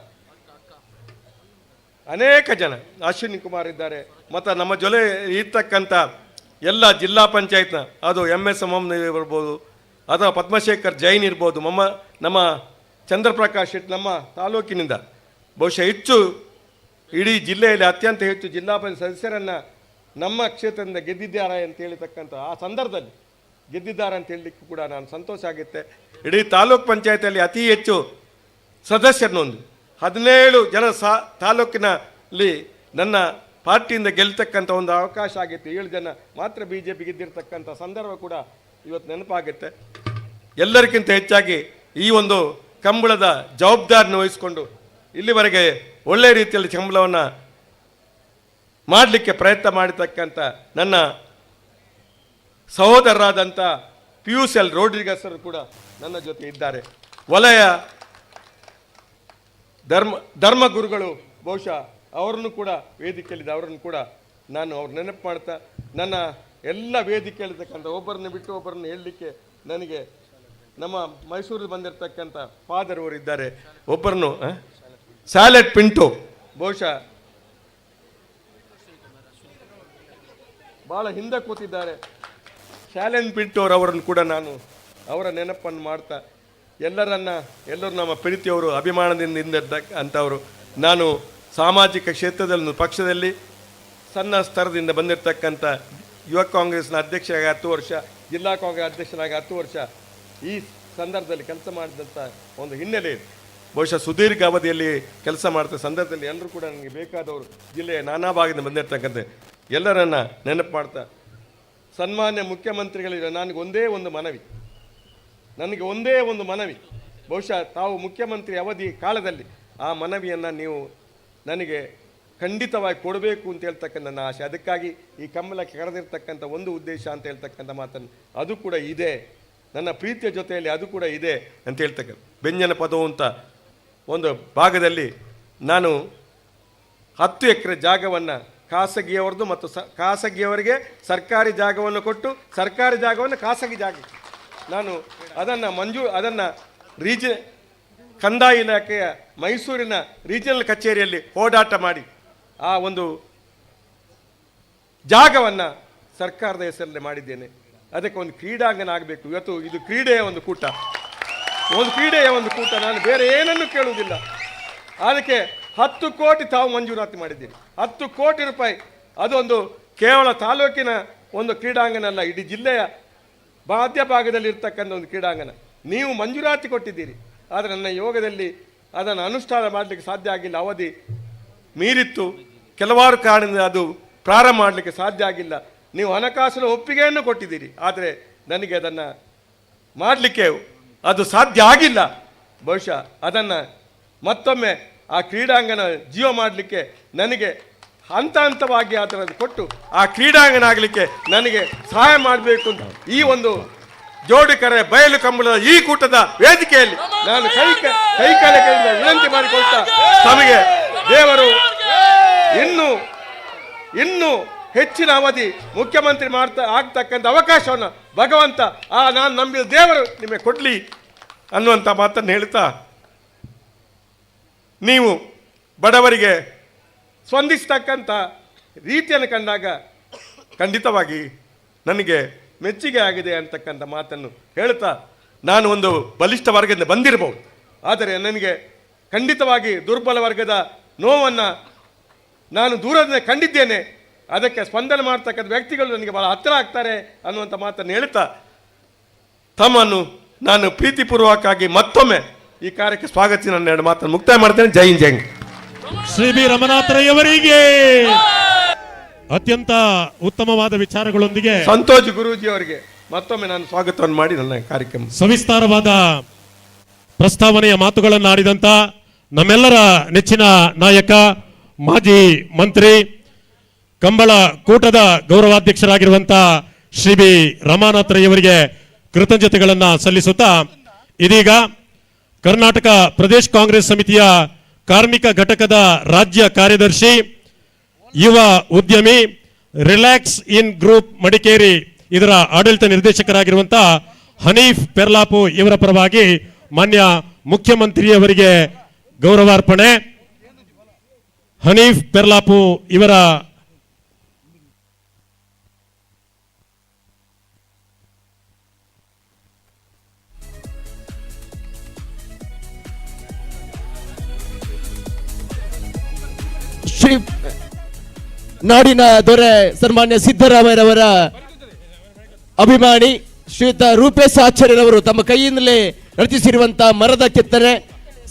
ಅನೇಕ ಜನ, ಅಶ್ವಿನಿ ಕುಮಾರ್ ಇದ್ದಾರೆ, ಮತ್ತು ನಮ್ಮ ಜೊತೆ ಇರ್ತಕ್ಕಂಥ ಎಲ್ಲ ಜಿಲ್ಲಾ ಪಂಚಾಯತ್ನ, ಅದು MS ಇರ್ಬೋದು ಅಥವಾ ಪದ್ಮಶೇಖರ್ ಜೈನ್ ಇರ್ಬೋದು, ನಮ್ಮ ಚಂದ್ರಪ್ರಕಾಶ್ ಶೆಟ್ಟಿ ನಮ್ಮ ತಾಲೂಕಿನಿಂದ ಬಹುಶಃ ಇಡೀ ಜಿಲ್ಲೆಯಲ್ಲಿ ಅತ್ಯಂತ ಹೆಚ್ಚು ಜಿಲ್ಲಾ ಪಂಚಾಯತ್ ಸದಸ್ಯರನ್ನು ನಮ್ಮ ಕ್ಷೇತ್ರದಿಂದ ಗೆದ್ದಿದ್ದಾರೆ ಅಂತ ಹೇಳಿರ್ತಕ್ಕಂಥ ಆ ಸಂದರ್ಭದಲ್ಲಿ ಗೆದ್ದಿದ್ದಾರೆ ಅಂತ ಹೇಳಲಿಕ್ಕೆ ಕೂಡ ನಾನು ಸಂತೋಷ ಆಗುತ್ತೆ. ಇಡೀ ತಾಲೂಕ್ ಪಂಚಾಯತಿಯಲ್ಲಿ ಅತಿ ಹೆಚ್ಚು ಸದಸ್ಯರನ್ನೊಂದು 17 ಜನ ತಾಲೂಕಿನಲ್ಲಿ ನನ್ನ ಪಾರ್ಟಿಯಿಂದ ಗೆಲ್ತಕ್ಕಂಥ ಒಂದು ಅವಕಾಶ ಆಗಿತ್ತು. 7 ಜನ ಮಾತ್ರ BJP ಗೆದ್ದಿರ್ತಕ್ಕಂಥ ಸಂದರ್ಭ ಕೂಡ ಇವತ್ತು ನೆನಪಾಗುತ್ತೆ. ಎಲ್ಲರಿಗಿಂತ ಹೆಚ್ಚಾಗಿ ಈ ಒಂದು ಕಂಬಳದ ಜವಾಬ್ದಾರಿನ ವಹಿಸಿಕೊಂಡು ಇಲ್ಲಿವರೆಗೆ ಒಳ್ಳೆಯ ರೀತಿಯಲ್ಲಿ ಕಂಬಳವನ್ನು ಮಾಡಲಿಕ್ಕೆ ಪ್ರಯತ್ನ ಮಾಡಿರ್ತಕ್ಕಂಥ ನನ್ನ ಸಹೋದರರಾದಂಥ PUCL ರೋಡ್ರಿಗಸ್ ಅವರು ಕೂಡ ನನ್ನ ಜೊತೆ ಇದ್ದಾರೆ. ವಲಯ ಧರ್ಮಗುರುಗಳು ಬಹುಶಃ ಅವರನ್ನು ಕೂಡ ವೇದಿಕೆಯಲ್ಲಿದ್ದ, ಅವರನ್ನು ಕೂಡ ನಾನು ಅವ್ರು ನೆನಪು ಮಾಡ್ತಾ, ನನ್ನ ಎಲ್ಲ ವೇದಿಕೆಯಲ್ಲಿರ್ತಕ್ಕಂಥ ಒಬ್ಬರನ್ನು ಬಿಟ್ಟು ಒಬ್ಬರನ್ನು ಹೇಳಲಿಕ್ಕೆ ನನಗೆ ನಮ್ಮ ಮೈಸೂರಲ್ಲಿ ಬಂದಿರತಕ್ಕಂಥ ಫಾದರ್ ಅವರು ಇದ್ದಾರೆ, ಒಬ್ಬರನ್ನು ಸ್ಯಾಲೆಟ್ ಪಿಂಟು ಬಹುಶಃ ಭಾಳ ಹಿಂದೆ ಕೂತಿದ್ದಾರೆ, ಶಾಲೆನ್ ಪಿಂಟು ಅವರನ್ನು ಕೂಡ ನಾನು ಅವರ ನೆನಪನ್ನು ಮಾಡ್ತಾ, ಎಲ್ಲರೂ ನಮ್ಮ ಪ್ರೀತಿಯವರು ಅಭಿಮಾನದಿಂದ ಅಂಥವರು. ನಾನು ಸಾಮಾಜಿಕ ಕ್ಷೇತ್ರದಲ್ಲಿ ಪಕ್ಷದಲ್ಲಿ ಸಣ್ಣ ಸ್ತರದಿಂದ ಬಂದಿರತಕ್ಕಂಥ ಯುವ ಕಾಂಗ್ರೆಸ್ನ ಅಧ್ಯಕ್ಷರಾಗಿ 10 ವರ್ಷ, ಜಿಲ್ಲಾ ಕಾಂಗ್ರೆಸ್ ಅಧ್ಯಕ್ಷರಾಗಿ 10 ವರ್ಷ, ಈ ಸಂದರ್ಭದಲ್ಲಿ ಕೆಲಸ ಮಾಡಿದಂಥ ಒಂದು ಹಿನ್ನೆಲೆ ಇದೆ. ಬಹುಶಃ ಸುದೀರ್ಘ ಅವಧಿಯಲ್ಲಿ ಕೆಲಸ ಮಾಡ್ತಾ ಸಂದರ್ಭದಲ್ಲಿ ಎಲ್ಲರೂ ಕೂಡ ನನಗೆ ಬೇಕಾದವರು ಜಿಲ್ಲೆಯ ನಾನಾ ಭಾಗದಿಂದ ಬಂದಿರತಕ್ಕಂಥ ಎಲ್ಲರನ್ನ ನೆನಪು ಮಾಡ್ತಾ, ಸನ್ಮಾನ್ಯ ಮುಖ್ಯಮಂತ್ರಿಗಳಿಗೆ ನನಗೆ ಒಂದೇ ಒಂದು ಮನವಿ, ಬಹುಶಃ ತಾವು ಮುಖ್ಯಮಂತ್ರಿ ಅವಧಿ ಕಾಲದಲ್ಲಿ ಆ ಮನವಿಯನ್ನು ನೀವು ನನಗೆ ಖಂಡಿತವಾಗಿ ಕೊಡಬೇಕು ಅಂತ ಹೇಳ್ತಕ್ಕಂಥ ನನ್ನ ಆಸೆ. ಅದಕ್ಕಾಗಿ ಈ ಕಮಲಕ್ಕೆ ಕರೆದಿರ್ತಕ್ಕಂಥ ಒಂದು ಉದ್ದೇಶ ಅಂತ ಹೇಳ್ತಕ್ಕಂಥ ಮಾತನ್ನು ಅದು ಕೂಡ ಇದೆ, ನನ್ನ ಪ್ರೀತಿಯ ಜೊತೆಯಲ್ಲಿ ಅದು ಕೂಡ ಇದೆ ಅಂತ ಹೇಳ್ತಕ್ಕಂಥ ಬೆಂಜನ ಪದವು ಅಂತ ಒಂದು ಭಾಗದಲ್ಲಿ ನಾನು 10 ಎಕರೆ ಜಾಗವನ್ನು ಖಾಸಗಿಯವರದು ಮತ್ತು ಖಾಸಗಿಯವರಿಗೆ ಸರ್ಕಾರಿ ಜಾಗವನ್ನು ಕೊಟ್ಟು ಸರ್ಕಾರಿ ಜಾಗವನ್ನು ಖಾಸಗಿ ಜಾಗ ನಾನು ಅದನ್ನು ಕಂದಾಯ ಇಲಾಖೆಯ ಮೈಸೂರಿನ ರೀಜನಲ್ ಕಚೇರಿಯಲ್ಲಿ ಹೋರಾಟ ಮಾಡಿ ಆ ಒಂದು ಜಾಗವನ್ನು ಸರ್ಕಾರದ ಹೆಸರಲ್ಲಿ ಮಾಡಿದ್ದೇನೆ. ಅದಕ್ಕೆ ಒಂದು ಕ್ರೀಡಾಂಗಣ ಆಗಬೇಕು. ಇವತ್ತು ಇದು ಕ್ರೀಡೆಯ ಒಂದು ಕೂಟ, ನಾನು ಬೇರೆ ಏನನ್ನು ಕೇಳುವುದಿಲ್ಲ. ಅದಕ್ಕೆ 10 ಕೋಟಿ ತಾವು ಮಂಜೂರಾತಿ ಮಾಡಿದ್ದೀರಿ, 10 ಕೋಟಿ ರೂಪಾಯಿ. ಅದೊಂದು ಕೇವಲ ತಾಲೂಕಿನ ಒಂದು ಕ್ರೀಡಾಂಗಣ ಅಲ್ಲ, ಇಡೀ ಜಿಲ್ಲೆಯ ಮಧ್ಯಭಾಗದಲ್ಲಿ ಇರ್ತಕ್ಕಂಥ ಒಂದು ಕ್ರೀಡಾಂಗಣ ನೀವು ಮಂಜೂರಾತಿ ಕೊಟ್ಟಿದ್ದೀರಿ. ಆದರೆ ನನ್ನ ಯೋಗದಲ್ಲಿ ಅದನ್ನು ಅನುಷ್ಠಾನ ಮಾಡಲಿಕ್ಕೆ ಸಾಧ್ಯ ಆಗಿಲ್ಲ, ಅವಧಿ ಮೀರಿತ್ತು, ಕೆಲವಾರು ಕಾರಣದಿಂದ ಅದು ಪ್ರಾರಂಭ ಮಾಡಲಿಕ್ಕೆ ಸಾಧ್ಯ ಆಗಿಲ್ಲ. ನೀವು ಹಣಕಾಸಿನ ಒಪ್ಪಿಗೆಯನ್ನು ಕೊಟ್ಟಿದ್ದೀರಿ, ಆದರೆ ನನಗೆ ಅದನ್ನು ಮಾಡಲಿಕ್ಕೆ ಅದು ಸಾಧ್ಯ ಆಗಿಲ್ಲ. ಬಹುಶಃ ಅದನ್ನು ಮತ್ತೊಮ್ಮೆ ಆ ಕ್ರೀಡಾಂಗಣ ಜೀವ ಮಾಡಲಿಕ್ಕೆ ನನಗೆ ಹಂತವಾಗಿ ಅದನ್ನು ಕೊಟ್ಟು ಆ ಕ್ರೀಡಾಂಗಣ ಆಗಲಿಕ್ಕೆ ನನಗೆ ಸಹಾಯ ಮಾಡಬೇಕು ಅಂತ ಈ ಒಂದು ಜೋಡಿಕರೆ ಬಯಲು ಕಂಬಳದ ಈ ಕೂಟದ ವೇದಿಕೆಯಲ್ಲಿ ನಾನು ಕೈಕಾಲಿಕೆಯಿಂದ ವಿನಂತಿ ಮಾಡಿಕೊಳ್ತಾ, ತಮಗೆ ದೇವರು ಇನ್ನೂ ಹೆಚ್ಚಿನ ಅವಧಿ ಮುಖ್ಯಮಂತ್ರಿ ಆಗ್ತಕ್ಕಂಥ ಅವಕಾಶವನ್ನು ಭಗವಂತ ನಾನು ನಂಬಿದ ದೇವರು ನಿಮಗೆ ಕೊಡಲಿ ಅನ್ನುವಂಥ ಮಾತನ್ನು ಹೇಳ್ತಾ, ನೀವು ಬಡವರಿಗೆ ಸ್ಪಂದಿಸ್ತಕ್ಕಂಥ ರೀತಿಯನ್ನು ಕಂಡಾಗ ಖಂಡಿತವಾಗಿ ನನಗೆ ಮೆಚ್ಚುಗೆ ಆಗಿದೆ ಅಂತಕ್ಕಂಥ ಮಾತನ್ನು ಹೇಳ್ತಾ, ನಾನು ಒಂದು ಬಲಿಷ್ಠ ವರ್ಗದಿಂದ ಬಂದಿರಬಹುದು, ಆದರೆ ನನಗೆ ಖಂಡಿತವಾಗಿ ದುರ್ಬಲ ವರ್ಗದ ನೋವನ್ನು ನಾನು ದೂರದಿಂದ ಕಂಡಿದ್ದೇನೆ. ಅದಕ್ಕೆ ಸ್ಪಂದನೆ ಮಾಡ್ತಕ್ಕಂಥ ವ್ಯಕ್ತಿಗಳು ನನಗೆ ಬಹಳ ಹತ್ತಿರ ಆಗ್ತಾರೆ ಅನ್ನುವಂಥ ಮಾತನ್ನು ಹೇಳ್ತಾ, ತಮ್ಮನ್ನು ನಾನು ಪ್ರೀತಿಪೂರ್ವಕವಾಗಿ ಮತ್ತೊಮ್ಮೆ ಈ ಕಾರ್ಯಕ್ಕೆ ಸ್ವಾಗತಿಸಿ ನನ್ನ 2 ಮಾತನ್ನು ಮುಕ್ತಾಯ ಮಾಡ್ತೇನೆ. ಜೈ ಹಿಂದ್, ಜೈ ಹಿಂದ್. ಶ್ರೀ ಬಿ ರಮನಾಥರಯವರಿಗೆ ಅತ್ಯಂತ ಉತ್ತಮವಾದ ವಿಚಾರಗಳೊಂದಿಗೆ ಸಂತೋಷ್ ಗುರೂಜಿ ಅವರಿಗೆ ಮತ್ತೊಮ್ಮೆ ನಾನು ಸ್ವಾಗತವನ್ನು ಮಾಡಿ ನನ್ನ ಕಾರ್ಯಕ್ರಮ ಸವಿಸ್ತಾರವಾದ ಪ್ರಸ್ತಾವನೆಯ ಮಾತುಗಳನ್ನು ಆಡಿದಂತ ನಮ್ಮೆಲ್ಲರ ನೆಚ್ಚಿನ ನಾಯಕ ಮಾಜಿ ಮಂತ್ರಿ ಕಂಬಳ ಕೂಟದ ಗೌರವಾಧ್ಯಕ್ಷರಾಗಿರುವಂತ ಶ್ರೀ ಬಿ ರಮಾನಾಥ್ ರೈ ಅವರಿಗೆ ಕೃತಜ್ಞತೆಗಳನ್ನು ಸಲ್ಲಿಸುತ್ತಾ ಇದೀಗ ಕರ್ನಾಟಕ ಪ್ರದೇಶ ಕಾಂಗ್ರೆಸ್ ಸಮಿತಿಯ ಕಾರ್ಮಿಕ ಘಟಕದ ರಾಜ್ಯ ಕಾರ್ಯದರ್ಶಿ ಯುವ ಉದ್ಯಮಿ ರಿಲ್ಯಾಕ್ಸ್ ಇನ್ ಗ್ರೂಪ್ ಮಡಿಕೇರಿ ಇದರ ಆಡಳಿತ ನಿರ್ದೇಶಕರಾಗಿರುವಂತಹ ಹನೀಫ್ ಪೆರ್ಲಾಪು ಇವರ ಪರವಾಗಿ ಮಾನ್ಯ ಮುಖ್ಯಮಂತ್ರಿಯವರಿಗೆ ಗೌರವಾರ್ಪಣೆ. ಹನೀಫ್ ಪೆರ್ಲಾಪು ಇವರ ಶ್ರೀ ನಾಡಿನ ದೊರೆ ಸನ್ಮಾನ್ಯ ಸಿದ್ದರಾಮಯ್ಯರವರ ಅಭಿಮಾನಿ ಶ್ರೀಯುತ ರೂಪೇಶ್ ಆಚಾರ್ಯರವರು ತಮ್ಮ ಕೈಯಿಂದಲೇ ರಚಿಸಿರುವಂತಹ ಮರದ ಕೆತ್ತನೆ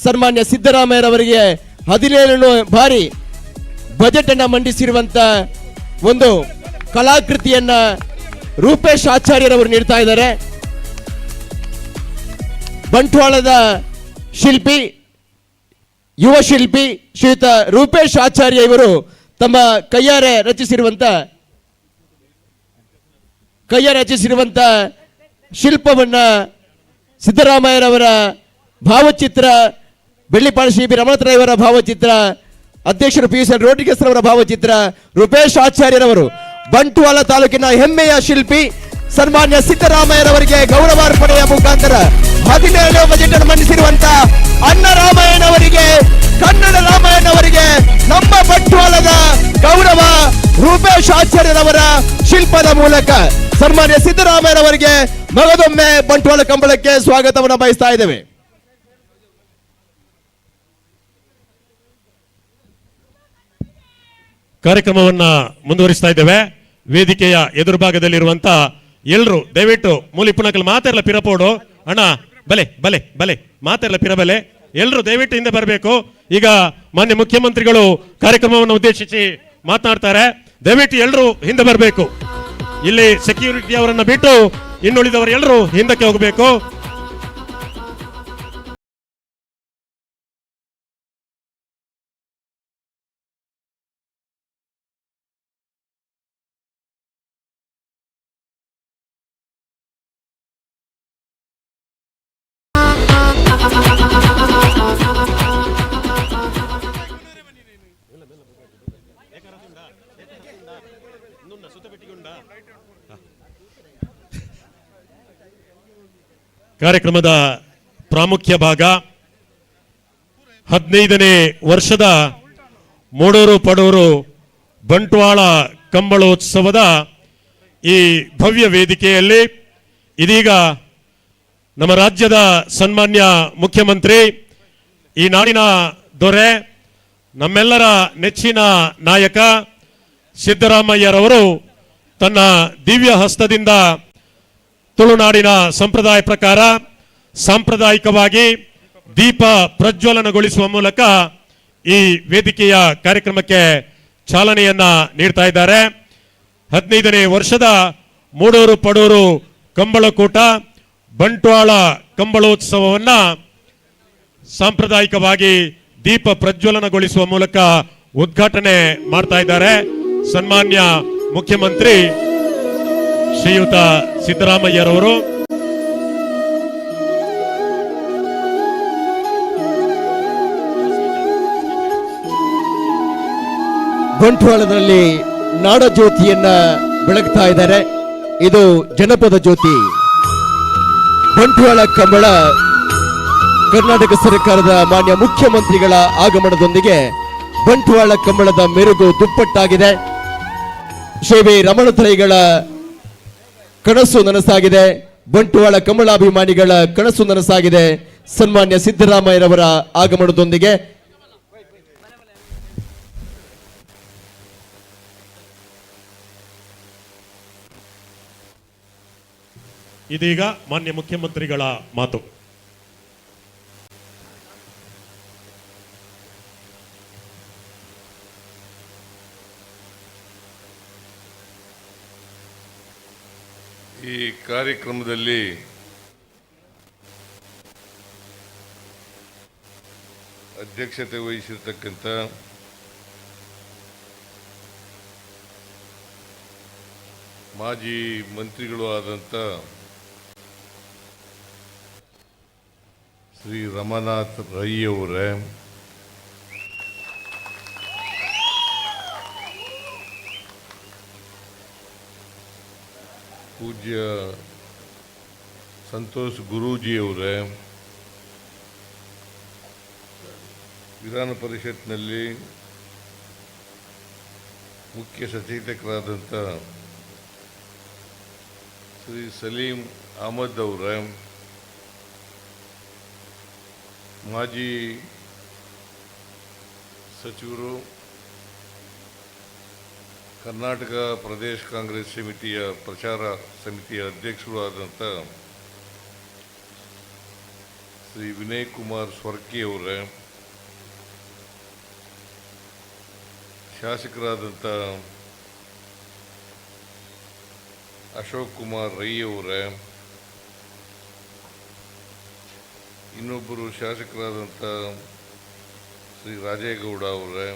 ಸನ್ಮಾನ್ಯ ಸಿದ್ದರಾಮಯ್ಯರವರಿಗೆ 17 ಬಾರಿ ಬಜೆಟ್ ಅನ್ನ ಮಂಡಿಸಿರುವಂತ ಒಂದು ಕಲಾಕೃತಿಯನ್ನ ರೂಪೇಶ್ ಆಚಾರ್ಯರವರು ನೀಡ್ತಾ ಇದ್ದಾರೆ. ಬಂಟ್ವಾಳದ ಶಿಲ್ಪಿ ಯುವ ಶಿಲ್ಪಿ ಶ್ರೀಯುತ ರೂಪೇಶ್ ಆಚಾರ್ಯ ಇವರು ತಮ್ಮ ಕೈಯಾರೆ ರಚಿಸಿರುವಂತ ಶಿಲ್ಪವನ್ನ ಸಿದ್ದರಾಮಯ್ಯರವರ ಭಾವಚಿತ್ರ, ಬೆಳ್ಳಿಪಾಳ ಶ್ರೀ ಬಿ ರಮಣಾಥ ರೈ ಅವರ ಭಾವಚಿತ್ರ, ಅಧ್ಯಕ್ಷರು PUC ರೋಡ್ರಿಗಸ್ ಅವರ ಭಾವಚಿತ್ರ, ರೂಪೇಶ್ ಆಚಾರ್ಯರವರು ಬಂಟ್ವಾಳ ತಾಲೂಕಿನ ಹೆಮ್ಮೆಯ ಶಿಲ್ಪಿ ಸನ್ಮಾನ್ಯ ಸಿದ್ದರಾಮಯ್ಯರವರಿಗೆ ಗೌರವಾರ್ಪಣೆಯ ಮುಖಾಂತರ 17 ಬಜೆಟ್ ಅನ್ನು ಮಂಡಿಸಿರುವಂತ ಅಣ್ಣ ರಾಮಯ್ಯನವರಿಗೆ, ಕನ್ನಡ ರಾಮಯ್ಯನವರಿಗೆ ನಮ್ಮ ಬಂಟ್ವಾಳದ ಗೌರವ ರೂಪೇಶ್ ಆಚಾರ್ಯರವರ ಶಿಲ್ಪದ ಮೂಲಕ ಸನ್ಮಾನ್ಯ ಸಿದ್ದರಾಮಯ್ಯರವರಿಗೆ ಮಗದೊಮ್ಮೆ ಬಂಟ್ವಾಳ ಕಂಬಳಕ್ಕೆ ಸ್ವಾಗತವನ್ನು ಬಯಸ್ತಾ ಇದ್ದೇವೆ. ಕಾರ್ಯಕ್ರಮವನ್ನ ಮುಂದುವರಿಸ್ತಾ ಇದ್ದೇವೆ. ವೇದಿಕೆಯ ಎದುರುಭಾಗದಲ್ಲಿರುವಂತ ಎಲ್ಲರೂ ದಯವಿಟ್ಟು ಮೂಲಿಪುಣಕಲ್ ಮಾತೆಲ್ಲ ಪಿರಪೋಡು ಅಣ್ಣ ಬಲೆ ಬಲೆ ಬಲೆ ಮಾತೆಲ್ಲ ಪಿರಬಲೆ ಎಲ್ಲರೂ ದಯವಿಟ್ಟು ಹಿಂದೆ ಬರಬೇಕು. ಈಗ ಮಾನ್ಯ ಮುಖ್ಯಮಂತ್ರಿಗಳು ಕಾರ್ಯಕ್ರಮವನ್ನು ಉದ್ದೇಶಿಸಿ ಮಾತನಾಡ್ತಾರೆ. ದಯವಿಟ್ಟು ಎಲ್ಲರೂ ಹಿಂದೆ ಬರಬೇಕು. ಇಲ್ಲಿ ಸೆಕ್ಯೂರಿಟಿ ಅವರನ್ನ ಬಿಟ್ಟು ಇನ್ನುಳಿದವರು ಎಲ್ಲರೂ ಹಿಂದಕ್ಕೆ ಹೋಗಬೇಕು. ಕಾರ್ಯಕ್ರಮದ ಪ್ರಾಮುಖ್ಯ ಭಾಗ 15ನೇ ವರ್ಷದ ಮೂಡೂರು ಪಡೂರು ಬಂಟ್ವಾಳ ಕಂಬಳೋತ್ಸವದ ಈ ಭವ್ಯ ವೇದಿಕೆಯಲ್ಲಿ ಇದೀಗ ನಮ್ಮ ರಾಜ್ಯದ ಸನ್ಮಾನ್ಯ ಮುಖ್ಯಮಂತ್ರಿ, ಈ ನಾಡಿನ ದೊರೆ, ನಮ್ಮೆಲ್ಲರ ನೆಚ್ಚಿನ ನಾಯಕ ಸಿದ್ದರಾಮಯ್ಯರವರು ತನ್ನ ದಿವ್ಯ ಹಸ್ತದಿಂದ ತುಳುನಾಡಿನ ಸಂಪ್ರದಾಯ ಪ್ರಕಾರ ಸಾಂಪ್ರದಾಯಿಕವಾಗಿ ದೀಪ ಪ್ರಜ್ವಲನಗೊಳಿಸುವ ಮೂಲಕ ಈ ವೇದಿಕೆಯ ಕಾರ್ಯಕ್ರಮಕ್ಕೆ ಚಾಲನೆಯನ್ನ ನೀಡ್ತಾ ಇದ್ದಾರೆ. 15ನೇ ವರ್ಷದ ಮೂಡೂರು ಪಡೂರು ಕಂಬಳಕೂಟ ಬಂಟ್ವಾಳ ಕಂಬಳೋತ್ಸವವನ್ನ ಸಾಂಪ್ರದಾಯಿಕವಾಗಿ ದೀಪ ಪ್ರಜ್ವಲನಗೊಳಿಸುವ ಮೂಲಕ ಉದ್ಘಾಟನೆ ಮಾಡ್ತಾ ಇದ್ದಾರೆ ಸನ್ಮಾನ್ಯ ಮುಖ್ಯಮಂತ್ರಿ ಶ್ರೀಯುತ ಸಿದ್ದರಾಮಯ್ಯರವರು. ಬಂಟ್ವಾಳದಲ್ಲಿ ನಾಡ ಜ್ಯೋತಿಯನ್ನ ಬೆಳಗ್ತಾ ಇದ್ದಾರೆ. ಇದು ಜನಪದ ಜ್ಯೋತಿ. ಬಂಟ್ವಾಳ ಕಂಬಳ ಕರ್ನಾಟಕ ಸರ್ಕಾರದ ಮಾನ್ಯ ಮುಖ್ಯಮಂತ್ರಿಗಳ ಆಗಮನದೊಂದಿಗೆ ಬಂಟ್ವಾಳ ಕಂಬಳದ ಮೆರುಗು ದುಪ್ಪಟ್ಟಾಗಿದೆ. ಶ್ರೀ ಬಿ ರಮಣಾಥ ರೈಗಳ ಕನಸು ನನಸಾಗಿದೆ. ಬಂಟ್ವಾಳ ಕಂಬಳಾಭಿಮಾನಿಗಳ ಕನಸು ನನಸಾಗಿದೆ ಸನ್ಮಾನ್ಯ ಸಿದ್ದರಾಮಯ್ಯರವರ ಆಗಮನದೊಂದಿಗೆ. ಇದೀಗ ಮಾನ್ಯ ಮುಖ್ಯಮಂತ್ರಿಗಳ ಮಾತು. ಈ ಕಾರ್ಯಕ್ರಮದಲ್ಲಿ ಅಧ್ಯಕ್ಷತೆ ವಹಿಸಿರ್ತಕ್ಕಂಥ ಮಾಜಿ ಮಂತ್ರಿಗಳು ಆದಂಥ ಶ್ರೀ ರಮನಾಥ್ ರೈ ಅವರೇ, ಪೂಜ್ಯ ಸಂತೋಷ್ ಗುರೂಜಿಯವರೇ, ವಿಧಾನ ಪರಿಷತ್ನಲ್ಲಿ ಮುಖ್ಯ ಸಚೇತಕರಾದಂಥ ಶ್ರೀ ಸಲೀಂ ಅಹಮದ್ ಅವರೇ, ಮಾಜಿ ಸಚಿವರು, ಕರ್ನಾಟಕ ಪ್ರದೇಶ ಕಾಂಗ್ರೆಸ್ ಸಮಿತಿಯ ಪ್ರಚಾರ ಸಮಿತಿಯ ಅಧ್ಯಕ್ಷರು ಆದಂಥ ಶ್ರೀ ವಿನಯ್ ಕುಮಾರ್ ಸ್ವರ್ಕಿ ಅವರೇ, ಶಾಸಕರಾದಂಥ ಅಶೋಕ್ ಕುಮಾರ್ ರೈ ಅವರೇ, ಇನ್ನೊಬ್ಬರು ಶಾಸಕರಾದಂಥ ಶ್ರೀ ರಾಜೇಗೌಡ ಅವರೇ,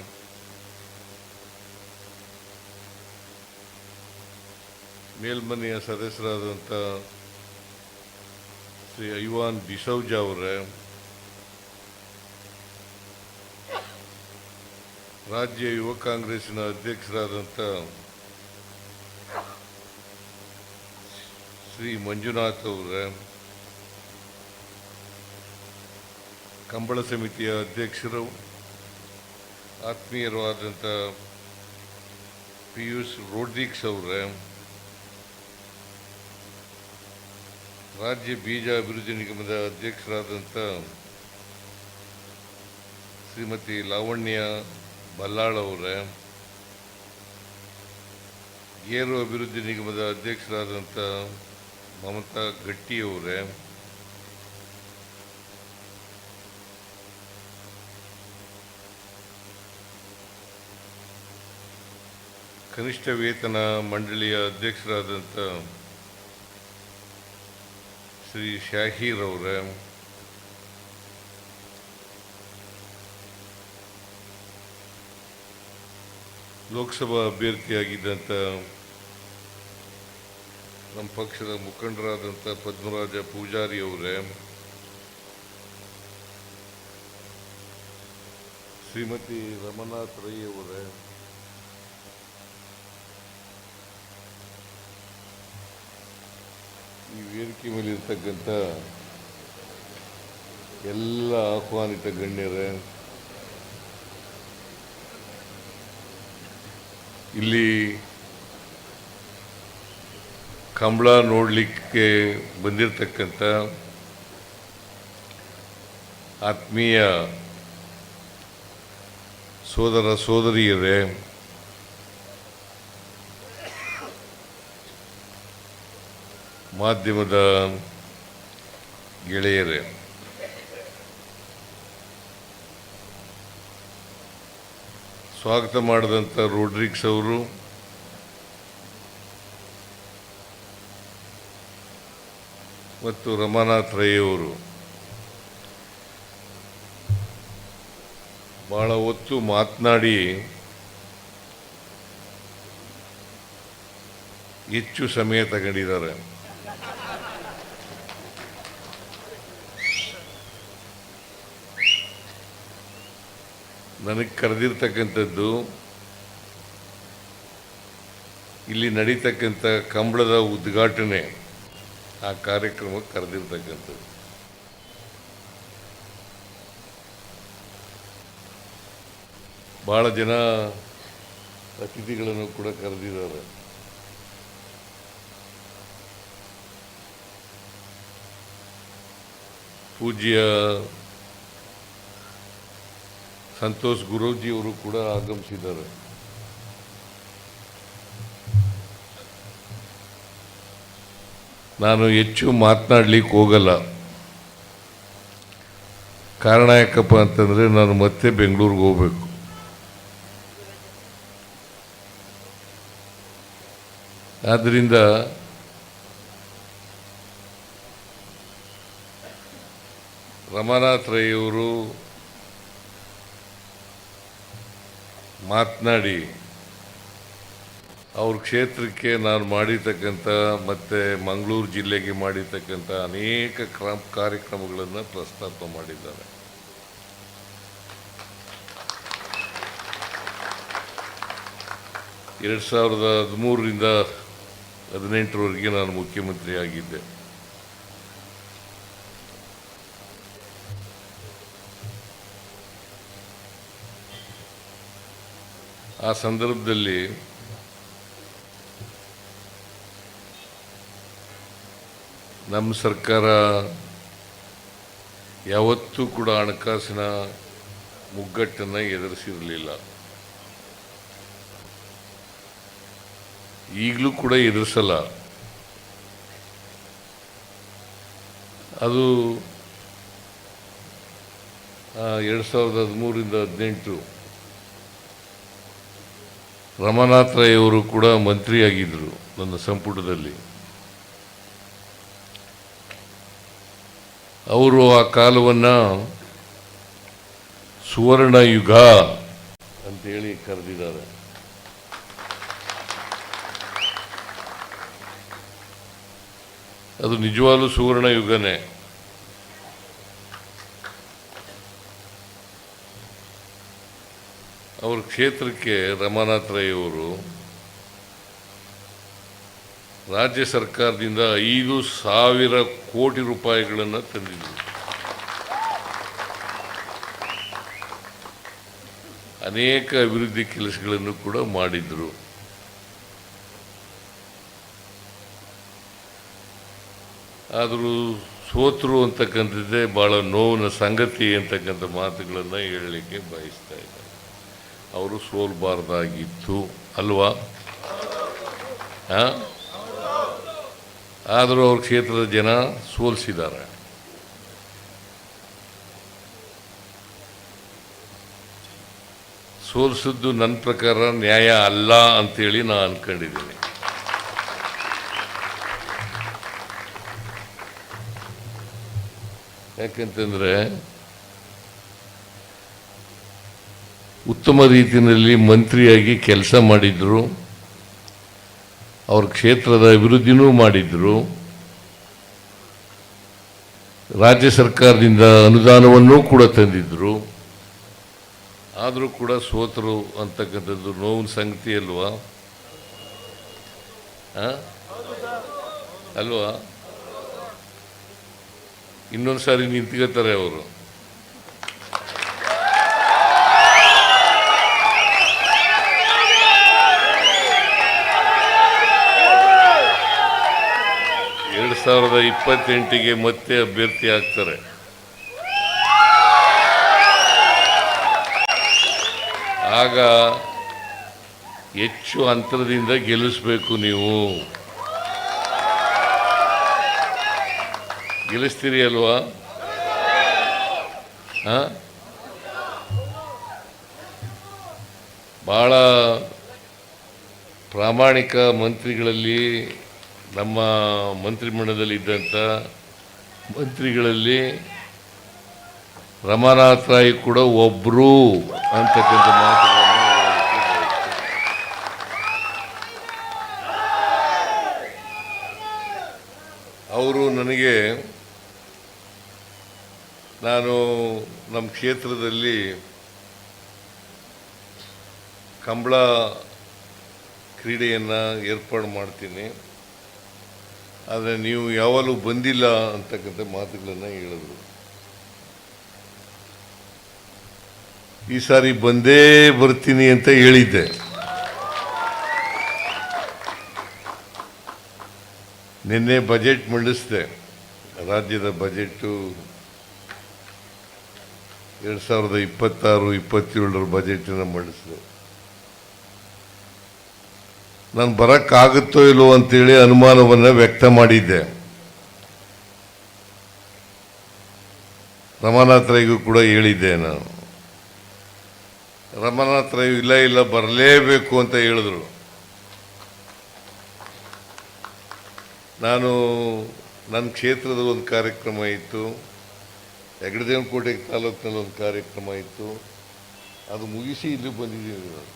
ಮೇಲ್ಮನೆಯ ಸದಸ್ಯರಾದಂಥ ಶ್ರೀ ಐವಾನ್ ಡಿಸೌಜ ಅವರೇ, ರಾಜ್ಯ ಯುವ ಕಾಂಗ್ರೆಸ್ಸಿನ ಅಧ್ಯಕ್ಷರಾದಂಥ ಶ್ರೀ ಮಂಜುನಾಥ್ ಅವರೇ, ಕಂಬಳ ಸಮಿತಿಯ ಅಧ್ಯಕ್ಷರು ಆತ್ಮೀಯರು ಆದಂಥ ಪಿಯೂಷ್ ರೋಡ್ರಿಕ್ಸ್ ಅವರೇ, ರಾಜ್ಯ ಬೀಜ ಅಭಿವೃದ್ಧಿ ನಿಗಮದ ಅಧ್ಯಕ್ಷರಾದಂಥ ಶ್ರೀಮತಿ ಲಾವಣ್ಯ ಬಲ್ಲಾಳ್ ಅವರೇ, ಗೇರು ಅಭಿವೃದ್ಧಿ ನಿಗಮದ ಅಧ್ಯಕ್ಷರಾದಂಥ ಮಮತಾ ಗಟ್ಟಿ ಅವರೇ, ಕನಿಷ್ಠ ವೇತನ ಮಂಡಳಿಯ ಅಧ್ಯಕ್ಷರಾದಂಥ ಶ್ರೀ ಶಾಹೀರ್ ಅವರೇ, ಲೋಕಸಭಾ ಅಭ್ಯರ್ಥಿಯಾಗಿದ್ದಂಥ ನಮ್ಮ ಪಕ್ಷದ ಮುಖಂಡರಾದಂಥ ಪದ್ಮರಾಜ ಪೂಜಾರಿ ಅವರೇ, ಶ್ರೀಮತಿ ರಮನಾಥ್ ರೈ ಅವರೇ, ಈ ವೇದಿಕೆ ಮೇಲೆ ಇರ್ತಕ್ಕಂಥ ಎಲ್ಲ ಆಹ್ವಾನಿತ ಗಣ್ಯರೇ, ಇಲ್ಲಿ ಕಂಬಳ ನೋಡಲಿಕ್ಕೆ ಬಂದಿರತಕ್ಕಂಥ ಆತ್ಮೀಯ ಸೋದರ ಸೋದರಿಯರೇ, ಮಾಧ್ಯಮದ ಗೆಳೆಯರೇ, ಸ್ವಾಗತ ಮಾಡಿದಂಥ ರೋಡ್ರಿಕ್ಸ್ ಅವರು, ಮತ್ತು ರಮಾನಾಥ್ ರೈ ಅವರು ಬಹಳ ಹೊತ್ತು ಮಾತನಾಡಿ ಹೆಚ್ಚು ಸಮಯ ತಗೊಂಡಿದ್ದಾರೆ. ನನಗೆ ಕರೆದಿರ್ತಕ್ಕಂಥದ್ದು ಇಲ್ಲಿ ನಡೀತಕ್ಕಂಥ ಕಂಬಳದ ಉದ್ಘಾಟನೆ, ಆ ಕಾರ್ಯಕ್ರಮಕ್ಕೆ ಕರೆದಿರ್ತಕ್ಕಂಥದ್ದು. ಭಾಳ ಜನ ಅತಿಥಿಗಳನ್ನು ಕೂಡ ಕರೆದಿದ್ದಾರೆ. ಪೂಜ್ಯ ಸಂತೋಷ್ ಗುರೂಜಿಯವರು ಕೂಡ ಆಗಮಿಸಿದ್ದಾರೆ. ನಾನು ಹೆಚ್ಚು ಮಾತನಾಡಲಿಕ್ಕೆ ಹೋಗಲ್ಲ. ಕಾರಣ ಯಾಕಪ್ಪ ಅಂತಂದರೆ ನಾನು ಮತ್ತೆ ಬೆಂಗಳೂರಿಗೆ ಹೋಗಬೇಕು. ಆದ್ದರಿಂದ ರಮಾನಾಥ್ ರೈ ಅವರು ಮಾತನಾಡಿ ಅವ್ರ ಕ್ಷೇತ್ರಕ್ಕೆ ನಾನು ಮಾಡಿರ್ತಕ್ಕಂಥ ಮತ್ತು ಮಂಗಳೂರು ಜಿಲ್ಲೆಗೆ ಮಾಡಿರ್ತಕ್ಕಂಥ ಅನೇಕ ಕಾರ್ಯಕ್ರಮಗಳನ್ನು ಪ್ರಸ್ತಾಪ ಮಾಡಿದ್ದಾರೆ. ಎರಡು 2013ರಿಂದ 2018ರವರೆಗೆ ನಾನು ಮುಖ್ಯಮಂತ್ರಿ ಆಗಿದ್ದೆ. ಆ ಸಂದರ್ಭದಲ್ಲಿ ನಮ್ಮ ಸರ್ಕಾರ ಯಾವತ್ತೂ ಕೂಡ ಹಣಕಾಸಿನ ಮುಗ್ಗಟ್ಟನ್ನು ಎದುರಿಸಿರಲಿಲ್ಲ. ಈಗಲೂ ಕೂಡ ಎದುರಿಸಲ್ಲ. ಅದು 2013ರಿಂದ 2018 ರಮಾನಾಥ್ ರೈ ಅವರು ಕೂಡ ಮಂತ್ರಿಯಾಗಿದ್ದರು ನನ್ನ ಸಂಪುಟದಲ್ಲಿ. ಅವರು ಆ ಕಾಲವನ್ನು ಸುವರ್ಣ ಯುಗ ಅಂತೇಳಿ ಕರೆದಿದ್ದಾರೆ. ಅದು ನಿಜವಾಗ್ಲೂ ಸುವರ್ಣ ಯುಗನೇ. ಅವ್ರ ಕ್ಷೇತ್ರಕ್ಕೆ ರಮಾನಾಥ್ ರೈ ಅವರು ರಾಜ್ಯ ಸರ್ಕಾರದಿಂದ 5,000 ಕೋಟಿ ರೂಪಾಯಿಗಳನ್ನು ತಂದಿದ್ದರು. ಅನೇಕ ಅಭಿವೃದ್ಧಿ ಕೆಲಸಗಳನ್ನು ಕೂಡ ಮಾಡಿದ್ರು. ಆದರೂ ಸೋತರು ಅಂತಕ್ಕಂಥದ್ದೇ ಭಾಳ ನೋವಿನ ಸಂಗತಿ ಅಂತಕ್ಕಂಥ ಮಾತುಗಳನ್ನು ಹೇಳಲಿಕ್ಕೆ ಬಯಸ್ತಾ ಇದ್ದಾರೆ. ಅವರು ಸೋಲ್ಬಾರ್ದಾಗಿತ್ತು ಅಲ್ವಾ? ಆದರೂ ಅವ್ರ ಕ್ಷೇತ್ರದ ಜನ ಸೋಲಿಸಿದ್ದಾರೆ. ಸೋಲಿಸಿದ್ದು ನನ್ನ ಪ್ರಕಾರ ನ್ಯಾಯ ಅಲ್ಲ ಅಂತೇಳಿ ನಾನು ಅನ್ಕೊಂಡಿದ್ದೀನಿ. ಯಾಕಂತಂದರೆ ಉತ್ತಮ ರೀತಿಯಲ್ಲಿ ಮಂತ್ರಿಯಾಗಿ ಕೆಲಸ ಮಾಡಿದ್ರು, ಅವ್ರ ಕ್ಷೇತ್ರದ ಅಭಿವೃದ್ಧಿನೂ ಮಾಡಿದ್ರು, ರಾಜ್ಯ ಸರ್ಕಾರದಿಂದ ಅನುದಾನವನ್ನೂ ಕೂಡ ತಂದಿದ್ರು. ಆದರೂ ಕೂಡ ಸೋತರು ಅಂತಕ್ಕಂಥದ್ದು ನೋವಿನ ಸಂಗತಿ ಅಲ್ವಾ? ಅಲ್ವಾ? ಇನ್ನೊಂದು ಸಾರಿ ನಿಂತ್ಕೋತಾರೆ ಅವರು. 2028ಗೆ ಮತ್ತೆ ಅಭ್ಯರ್ಥಿ ಆಗ್ತಾರೆ. ಆಗ ಹೆಚ್ಚು ಅಂತರದಿಂದ ಗೆಲ್ಲಿಸಬೇಕು. ನೀವು ಗೆಲ್ಲಿಸ್ತೀರಿ ಅಲ್ವಾ? ಭಾಳ ಪ್ರಾಮಾಣಿಕ ಮಂತ್ರಿಗಳಲ್ಲಿ, ನಮ್ಮ ಮಂತ್ರಿಮಂಡಲದಲ್ಲಿ ಇದ್ದಂಥ ಮಂತ್ರಿಗಳಲ್ಲಿ ರಮಾನಾಥ್ ರೈ ಕೂಡ ಒಬ್ಬರು ಅಂತಕ್ಕಂಥ ಮಾತುಗಳನ್ನು ಅವರು ನನಗೆ, ನಾನು ನಮ್ಮ ಕ್ಷೇತ್ರದಲ್ಲಿ ಕಂಬಳ ಕ್ರೀಡೆಯನ್ನು ಏರ್ಪಾಡು ಮಾಡ್ತೀನಿ, ಆದರೆ ನೀವು ಯಾವಾಗಲೂ ಬಂದಿಲ್ಲ ಅಂತಕ್ಕಂಥ ಮಾತುಗಳನ್ನು ಹೇಳಿದ್ರು. ಈ ಸಾರಿ ಬಂದೇ ಬರ್ತೀನಿ ಅಂತ ಹೇಳಿದ್ದೆ. ನಿನ್ನೆ ಬಜೆಟ್ ಮಂಡಿಸಿದೆ, ರಾಜ್ಯದ ಬಜೆಟು 2026-27 ಬಜೆಟನ್ನು ಮಂಡಿಸಿದೆ. ನಾನು ಬರೋಕ್ಕಾಗುತ್ತೋ ಇಲ್ಲೋ ಅಂತೇಳಿ ಅನುಮಾನವನ್ನು ವ್ಯಕ್ತ ಮಾಡಿದ್ದೆ. ರಮಾನಾಥ್ ರೈಗೂ ಕೂಡ ಹೇಳಿದ್ದೆ ನಾನು. ರಮಾನಾಥ್ ರೈ ಇಲ್ಲ ಬರಲೇಬೇಕು ಅಂತ ಹೇಳಿದ್ರು. ನಾನು ನನ್ನ ಕ್ಷೇತ್ರದ ಒಂದು ಕಾರ್ಯಕ್ರಮ ಇತ್ತು, ಹೆಗ್ಗಡದೇವನಕೋಟೆ ತಾಲೂಕಿನಲ್ಲಿ ಒಂದು ಕಾರ್ಯಕ್ರಮ ಇತ್ತು, ಅದು ಮುಗಿಸಿ ಇಲ್ಲಿ ಬಂದಿದ್ದೀವಿ ನಾನು.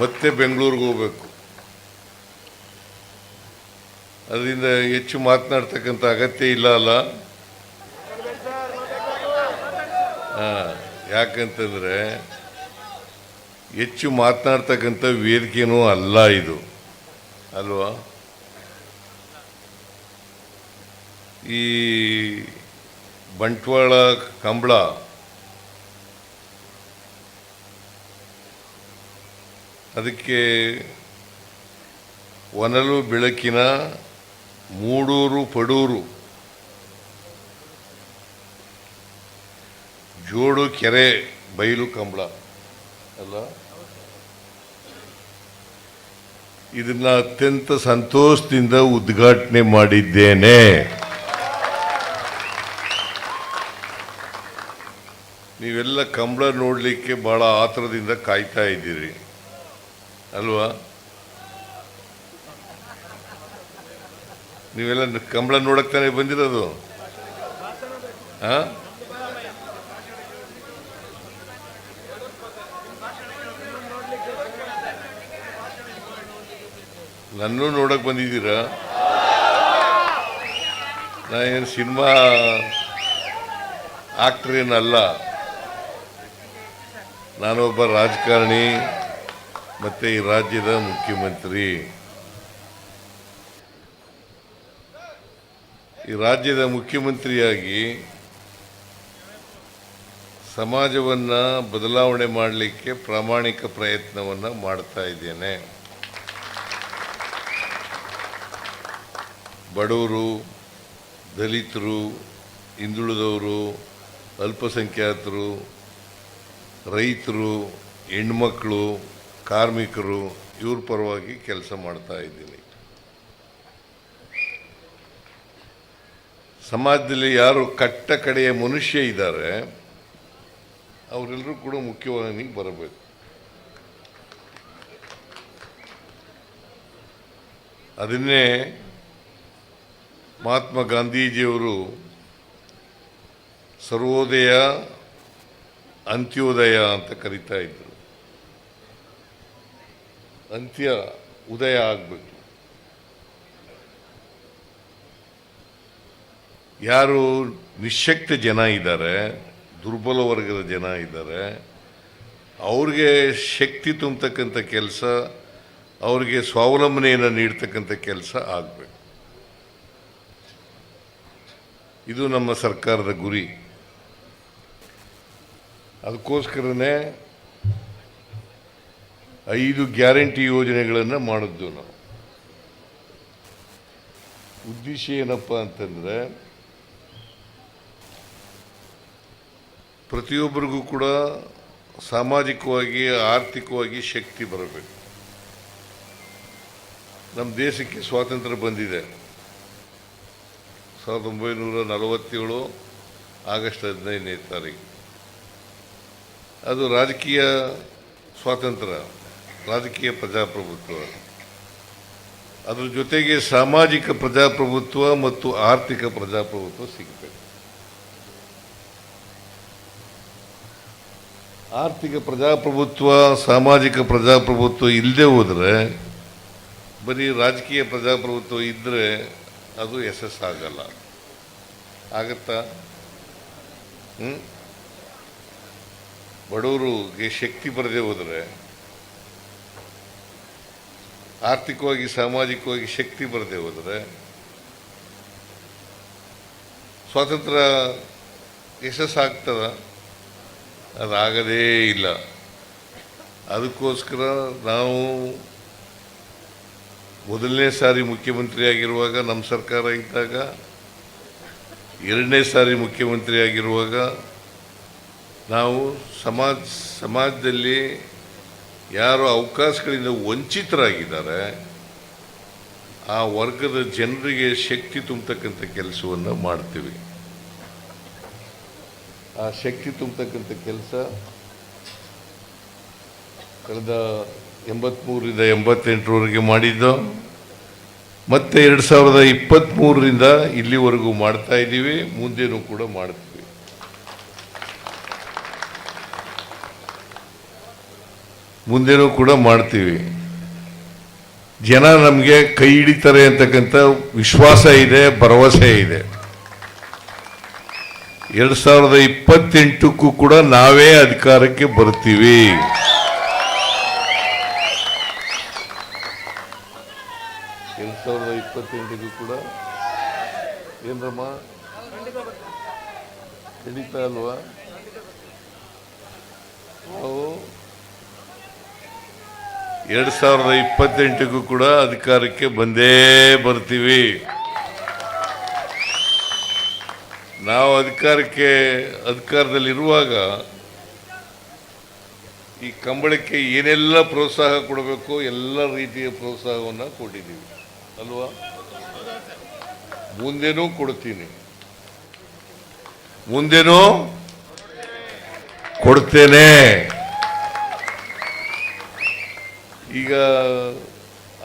ಮತ್ತೆ ಬೆಂಗಳೂರಿಗೆ ಹೋಗ್ಬೇಕು. ಅದರಿಂದ ಹೆಚ್ಚು ಮಾತನಾಡ್ತಕ್ಕಂಥ ಅಗತ್ಯ ಇಲ್ಲ ಅಲ್ಲ. ಯಾಕಂತಂದರೆ ಹೆಚ್ಚು ಮಾತನಾಡ್ತಕ್ಕಂಥ ವೇದಿಕೆನೂ ಅಲ್ಲ ಇದು, ಅಲ್ವಾ? ಈ ಬಂಟ್ವಾಳ ಕಂಬಳ ಅದಕ್ಕೆ ಹೊನಲು ಬೆಳಕಿನ ಮೂಡೂರು ಪಡೂರು ಜೋಡು ಕೆರೆ ಬಯಲು ಕಂಬಳ ಅಲ್ಲ. ಇದನ್ನ ಅತ್ಯಂತ ಸಂತೋಷದಿಂದ ಉದ್ಘಾಟನೆ ಮಾಡಿದ್ದೇನೆ. ನೀವೆಲ್ಲ ಕಂಬಳ ನೋಡಲಿಕ್ಕೆ ಬಹಳ ಆತರದಿಂದ ಕಾಯ್ತಾ ಇದ್ದೀರಿ ಅಲ್ವಾ? ನೀವೆಲ್ಲ ಕಂಬಳ ನೋಡಕ್ತಾನೆ ಬಂದಿರೋದು. ನನ್ನೂ ನೋಡಕ್ ಬಂದಿದ್ದೀರಾ? ನಾನೇನು ಸಿನಿಮಾ ಆಕ್ಟರ್ ಏನಲ್ಲ, ನಾನೊಬ್ಬ ರಾಜಕಾರಣಿ ಮತ್ತೆ ಈ ರಾಜ್ಯದ ಮುಖ್ಯಮಂತ್ರಿ. ಈ ರಾಜ್ಯದ ಮುಖ್ಯಮಂತ್ರಿಯಾಗಿ ಸಮಾಜವನ್ನು ಬದಲಾವಣೆ ಮಾಡಲಿಕ್ಕೆ ಪ್ರಾಮಾಣಿಕ ಪ್ರಯತ್ನವನ್ನು ಮಾಡ್ತಾ ಇದ್ದೇನೆ. ಬಡವರು, ದಲಿತರು, ಹಿಂದುಳಿದವರು, ಅಲ್ಪಸಂಖ್ಯಾತರು, ರೈತರು, ಹೆಣ್ಮಕ್ಳು, ಕಾರ್ಮಿಕರು ಇವ್ರ ಪರವಾಗಿ ಕೆಲಸ ಮಾಡ್ತಾ ಇದ್ದೀನಿ. ಸಮಾಜದಲ್ಲಿ ಯಾರು ಕಟ್ಟ ಕಡೆಯ ಮನುಷ್ಯ ಇದ್ದಾರೆ ಅವರೆಲ್ಲರೂ ಕೂಡ ಮುಖ್ಯವಾಹಿನಿಗೆ ಬರಬೇಕು. ಅದನ್ನೇ ಮಹಾತ್ಮ ಗಾಂಧೀಜಿಯವರು ಸರ್ವೋದಯ ಅಂತ್ಯೋದಯ ಅಂತ ಕರೀತಾ ಇದ್ರು. ಅಂತ್ಯ ಉದಯ ಆಗಬೇಕು. ಯಾರು ನಿಶ್ಶಕ್ತ ಜನ ಇದ್ದಾರೆ, ದುರ್ಬಲ ವರ್ಗದ ಜನ ಇದ್ದಾರೆ, ಅವ್ರಿಗೆ ಶಕ್ತಿ ತುಂಬತಕ್ಕಂಥ ಕೆಲಸ, ಅವ್ರಿಗೆ ಸ್ವಾವಲಂಬನೆಯನ್ನು ನೀಡ್ತಕ್ಕಂಥ ಕೆಲಸ ಆಗಬೇಕು. ಇದು ನಮ್ಮ ಸರ್ಕಾರದ ಗುರಿ. ಅದಕ್ಕೋಸ್ಕರನೇ 5 ಗ್ಯಾರಂಟಿ ಯೋಜನೆಗಳನ್ನು ಮಾಡಿದ್ದು ನಾವು. ಉದ್ದೇಶ ಏನಪ್ಪ ಅಂತಂದರೆ ಪ್ರತಿಯೊಬ್ಬರಿಗೂ ಕೂಡ ಸಾಮಾಜಿಕವಾಗಿ ಆರ್ಥಿಕವಾಗಿ ಶಕ್ತಿ ಬರಬೇಕು. ನಮ್ಮ ದೇಶಕ್ಕೆ ಸ್ವಾತಂತ್ರ್ಯ ಬಂದಿದೆ 1947 ಆಗಸ್ಟ್ 15ನೇ ತಾರೀಕು. ಅದು ರಾಜಕೀಯ ಸ್ವಾತಂತ್ರ್ಯ, ರಾಜಕೀಯ ಪ್ರಜಾಪ್ರಭುತ್ವ, ಅದ್ರ ಜೊತೆಗೆ ಸಾಮಾಜಿಕ ಪ್ರಜಾಪ್ರಭುತ್ವ ಮತ್ತು ಆರ್ಥಿಕ ಪ್ರಜಾಪ್ರಭುತ್ವ ಸಿಗಬೇಕು. ಆರ್ಥಿಕ ಪ್ರಜಾಪ್ರಭುತ್ವ, ಸಾಮಾಜಿಕ ಪ್ರಜಾಪ್ರಭುತ್ವ ಇಲ್ಲದೆ ಹೋದರೆ, ಬರೀ ರಾಜಕೀಯ ಪ್ರಜಾಪ್ರಭುತ್ವ ಇದ್ದರೆ ಅದು ಯಶಸ್ಸಾಗಲ್ಲ. ಆಗತ್ತಾ? ಬಡವರಿಗೆ ಶಕ್ತಿ ಬರದೆ ಹೋದರೆ, ಆರ್ಥಿಕವಾಗಿ ಸಾಮಾಜಿಕವಾಗಿ ಶಕ್ತಿ ಬರದೆ ಹೋದರೆ ಸ್ವಾತಂತ್ರ್ಯ ಯಶಸ್ಸಾಗ್ತದ? ಅದಾಗದೇ ಇಲ್ಲ. ಅದಕ್ಕೋಸ್ಕರ ನಾವು ಮೊದಲನೇ ಸಾರಿ ಮುಖ್ಯಮಂತ್ರಿ ಆಗಿರುವಾಗ ನಮ್ಮ ಸರ್ಕಾರ ಇದ್ದಾಗ, 2ನೇ ಸಾರಿ ಮುಖ್ಯಮಂತ್ರಿ ಆಗಿರುವಾಗ ನಾವು ಸಮಾಜದಲ್ಲಿ ಯಾರು ಅವಕಾಶಗಳಿಂದ ವಂಚಿತರಾಗಿದ್ದಾರೆ ಆ ವರ್ಗದ ಜನರಿಗೆ ಶಕ್ತಿ ತುಂಬತಕ್ಕಂಥ ಕೆಲಸವನ್ನು ಮಾಡ್ತೀವಿ. ಆ ಶಕ್ತಿ ತುಂಬತಕ್ಕಂಥ ಕೆಲಸ ಕಳೆದ 83ರಿಂದ 88ರವರೆಗೆ ಮಾಡಿದ್ದು. ಮತ್ತೆ 2023ರಿಂದ ಇಲ್ಲಿವರೆಗೂ ಮಾಡ್ತಾ ಇದ್ದೀವಿ, ಮುಂದೆನೂ ಕೂಡ ಮಾಡ್ತೀವಿ. ಮುಂದೆನೂ ಕೂಡ ಮಾಡ್ತೀವಿ. ಜನ ನಮಗೆ ಕೈ ಹಿಡಿತಾರೆ ಅಂತಕ್ಕಂಥ ವಿಶ್ವಾಸ ಇದೆ, ಭರವಸೆ ಇದೆ. 2028ಕ್ಕೂ ಕೂಡ ನಾವೇ ಅಧಿಕಾರಕ್ಕೆ ಬರ್ತೀವಿ. ಕೂಡ ಏನ್ರಮ್ಮ ಹಿಡಿತಾ ಅಲ್ವಾ? ನಾವು 2028ಕ್ಕೂ ಕೂಡ ಅಧಿಕಾರಕ್ಕೆ ಬಂದೇ ಬರ್ತೀವಿ. ನಾವು ಅಧಿಕಾರದಲ್ಲಿರುವಾಗ ಈ ಕಂಬಳಕ್ಕೆ ಏನೆಲ್ಲ ಪ್ರೋತ್ಸಾಹ ಕೊಡಬೇಕು ಎಲ್ಲ ರೀತಿಯ ಪ್ರೋತ್ಸಾಹವನ್ನು ಕೊಟ್ಟಿದ್ದೀವಿ ಅಲ್ವಾ? ಮುಂದೇನೂ ಕೊಡ್ತೀನಿ, ಮುಂದೇನೂ ಕೊಡ್ತೇನೆ. ಈಗ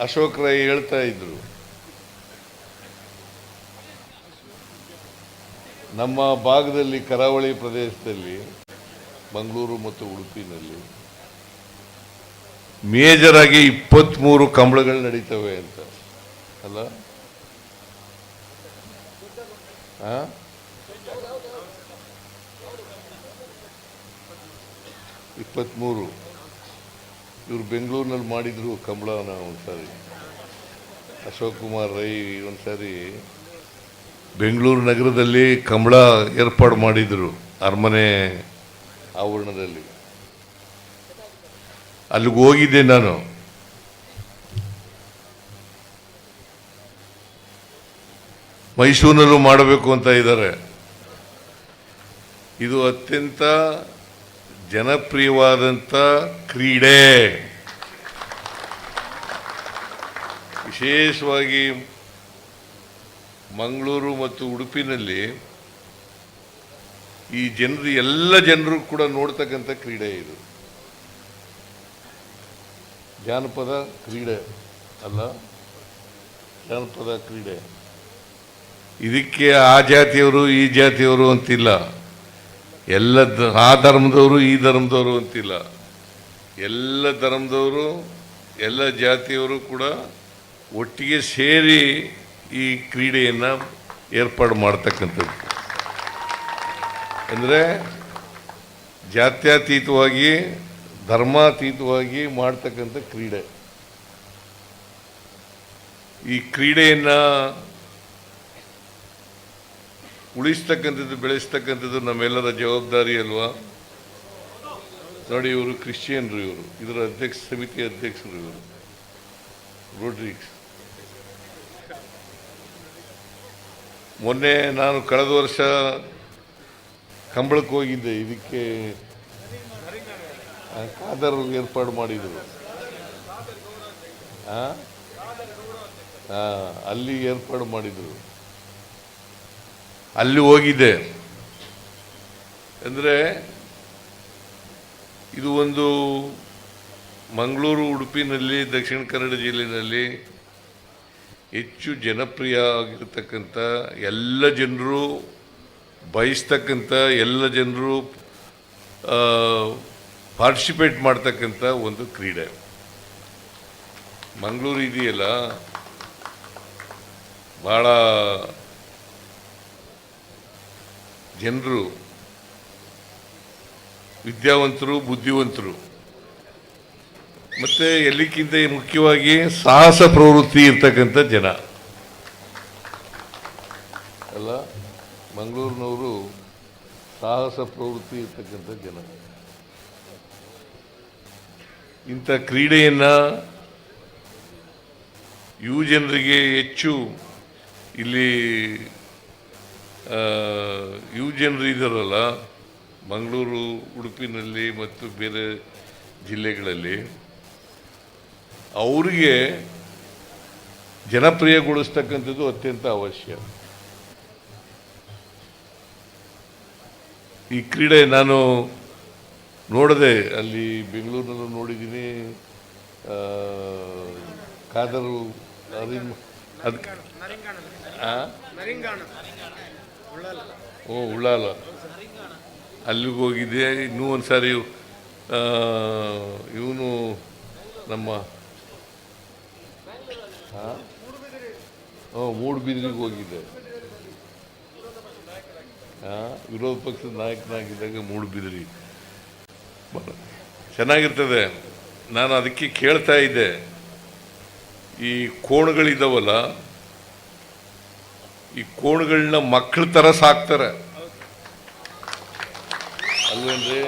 ಅಶೋಕ್ ರೈ ಹೇಳ್ತಾ ಇದ್ರು, ನಮ್ಮ ಭಾಗದಲ್ಲಿ ಕರಾವಳಿ ಪ್ರದೇಶದಲ್ಲಿ ಮಂಗಳೂರು ಮತ್ತು ಉಡುಪಿನಲ್ಲಿ ಮೇಜರ್ ಆಗಿ 23 ಕಂಬಳಗಳು ನಡೀತವೆ ಅಂತ ಅಲ್ಲ? 23 ಇವರು ಬೆಂಗಳೂರಿನಲ್ಲಿ ಮಾಡಿದ್ರು ಕಂಬಳನ. ಒಂದ್ಸಾರಿ ಅಶೋಕ್ ಕುಮಾರ್ ರೈ ಒಂದ್ಸಾರಿ ಬೆಂಗಳೂರು ನಗರದಲ್ಲಿ ಕಂಬಳ ಏರ್ಪಾಡು ಮಾಡಿದ್ರು ಅರಮನೆ ಆವರಣದಲ್ಲಿ. ಅಲ್ಲಿಗೆ ಹೋಗಿದ್ದೆ ನಾನು. ಮೈಸೂರಿನಲ್ಲೂ ಮಾಡಬೇಕು ಅಂತ ಇದ್ದಾರೆ. ಇದು ಅತ್ಯಂತ ಜನಪ್ರಿಯವಾದಂಥ ಕ್ರೀಡೆ. ವಿಶೇಷವಾಗಿ ಮಂಗಳೂರು ಮತ್ತು ಉಡುಪಿನಲ್ಲಿ ಈ ಎಲ್ಲ ಜನರು ಕೂಡ ನೋಡ್ತಕ್ಕಂಥ ಕ್ರೀಡೆ ಇದು. ಜಾನಪದ ಕ್ರೀಡೆ ಅಲ್ಲ, ಜಾನಪದ ಕ್ರೀಡೆ. ಇದಕ್ಕೆ ಆ ಜಾತಿಯವರು ಈ ಜಾತಿಯವರು ಅಂತಿಲ್ಲ, ಆ ಧರ್ಮದವರು ಈ ಧರ್ಮದವರು ಅಂತಿಲ್ಲ. ಎಲ್ಲ ಧರ್ಮದವರು ಎಲ್ಲ ಜಾತಿಯವರು ಕೂಡ ಒಟ್ಟಿಗೆ ಸೇರಿ ಈ ಕ್ರೀಡೆಯನ್ನು ಏರ್ಪಾಡು ಮಾಡ್ತಕ್ಕಂಥದ್ದು. ಅಂದರೆ ಜಾತ್ಯತೀತವಾಗಿ ಧರ್ಮಾತೀತವಾಗಿ ಮಾಡ್ತಕ್ಕಂಥ ಕ್ರೀಡೆ. ಈ ಕ್ರೀಡೆಯನ್ನು ಉಳಿಸ್ತಕ್ಕಂಥದ್ದು, ಬೆಳೆಸ್ತಕ್ಕಂಥದ್ದು ನಮ್ಮೆಲ್ಲರ ಜವಾಬ್ದಾರಿ ಅಲ್ವಾ? ನೋಡಿ, ಇವರು ಕ್ರಿಶ್ಚಿಯನ್ರು, ಇದರ ಸಮಿತಿ ಅಧ್ಯಕ್ಷರು ಇವರು, ರೋಡ್ರಿಕ್ಸ್. ಮೊನ್ನೆ ನಾನು ಕಳೆದ ವರ್ಷ ಕಂಬಳಕ್ಕೆ ಹೋಗಿದ್ದೆ. ಇದಕ್ಕೆ ಖಾದರ್ ಏರ್ಪಾಡು ಮಾಡಿದರು. ಅಲ್ಲಿ ಏರ್ಪಾಡು ಮಾಡಿದರು, ಅಲ್ಲಿ ಹೋಗಿದ್ದೆ. ಅಂದರೆ ಇದು ಒಂದು ಮಂಗಳೂರು ಉಡುಪಿನಲ್ಲಿ ದಕ್ಷಿಣ ಕನ್ನಡ ಜಿಲ್ಲೆಯಲ್ಲಿ ಹೆಚ್ಚು ಜನಪ್ರಿಯ ಆಗಿರ್ತಕ್ಕಂಥ, ಎಲ್ಲ ಜನರು ಬಯಸ್ತಕ್ಕಂಥ, ಎಲ್ಲ ಜನರು ಪಾರ್ಟಿಸಿಪೇಟ್ ಮಾಡ್ತಕ್ಕಂಥ ಒಂದು ಕ್ರೀಡೆ. ಮಂಗಳೂರು ಇದೆಯಲ್ಲ, ಭಾಳ ಜನರು ವಿದ್ಯಾವಂತರು, ಬುದ್ಧಿವಂತರು, ಮತ್ತು ಎಲ್ಲಕ್ಕಿಂತ ಮುಖ್ಯವಾಗಿ ಸಾಹಸ ಪ್ರವೃತ್ತಿ ಇರ್ತಕ್ಕಂಥ ಜನ ಅಲ್ಲ. ಮಂಗಳೂರಿನವರು ಸಾಹಸ ಪ್ರವೃತ್ತಿ ಇರ್ತಕ್ಕಂಥ ಜನ. ಇಂಥ ಕ್ರೀಡೆಯನ್ನು ಯುವ ಜನರಿಗೆ ಹೆಚ್ಚು, ಇಲ್ಲಿ ಯುವ ಜನರು ಇದ್ದಾರಲ್ಲ ಮಂಗಳೂರು, ಉಡುಪಿನಲ್ಲಿ ಮತ್ತು ಬೇರೆ ಜಿಲ್ಲೆಗಳಲ್ಲಿ, ಅವರಿಗೆ ಜನಪ್ರಿಯಗೊಳಿಸ್ತಕ್ಕಂಥದ್ದು ಅತ್ಯಂತ ಅವಶ್ಯ. ಈ ಕ್ರೀಡೆ ನಾನು ನೋಡಿದೆ, ಅಲ್ಲಿ ಬೆಂಗಳೂರಿನಲ್ಲೂ ನೋಡಿದ್ದೀನಿ, ಖಾದರು ಅದಕ್ಕೆ ಓ ಉಳ್ಳಾಲ ಅಲ್ಲಿಗೆ ಹೋಗಿದ್ದೆ. ಇನ್ನೂ ಒಂದು ಸಾರಿ ಇವನು ನಮ್ಮ ಮೂಡುಬಿದ್ರಿಗೆ ಹೋಗಿದ್ದೆ. ವಿರೋಧ ಪಕ್ಷದ ನಾಯಕನಾಗಿದ್ದಾಗ ಮೂಡುಬಿದ್ರಿ ಚೆನ್ನಾಗಿರ್ತದೆ. ನಾನು ಅದಕ್ಕೆ ಕೇಳ್ತಾ ಇದ್ದೆ, ಈ ಕೋಣಗಳಿದ್ದಾವಲ್ಲ, ಈ ಕೋಣಗಳನ್ನ ಮಕ್ಕಳ ಥರ ಸಾಕ್ತಾರೆ ಅಲ್ವೇನ್ರಿ?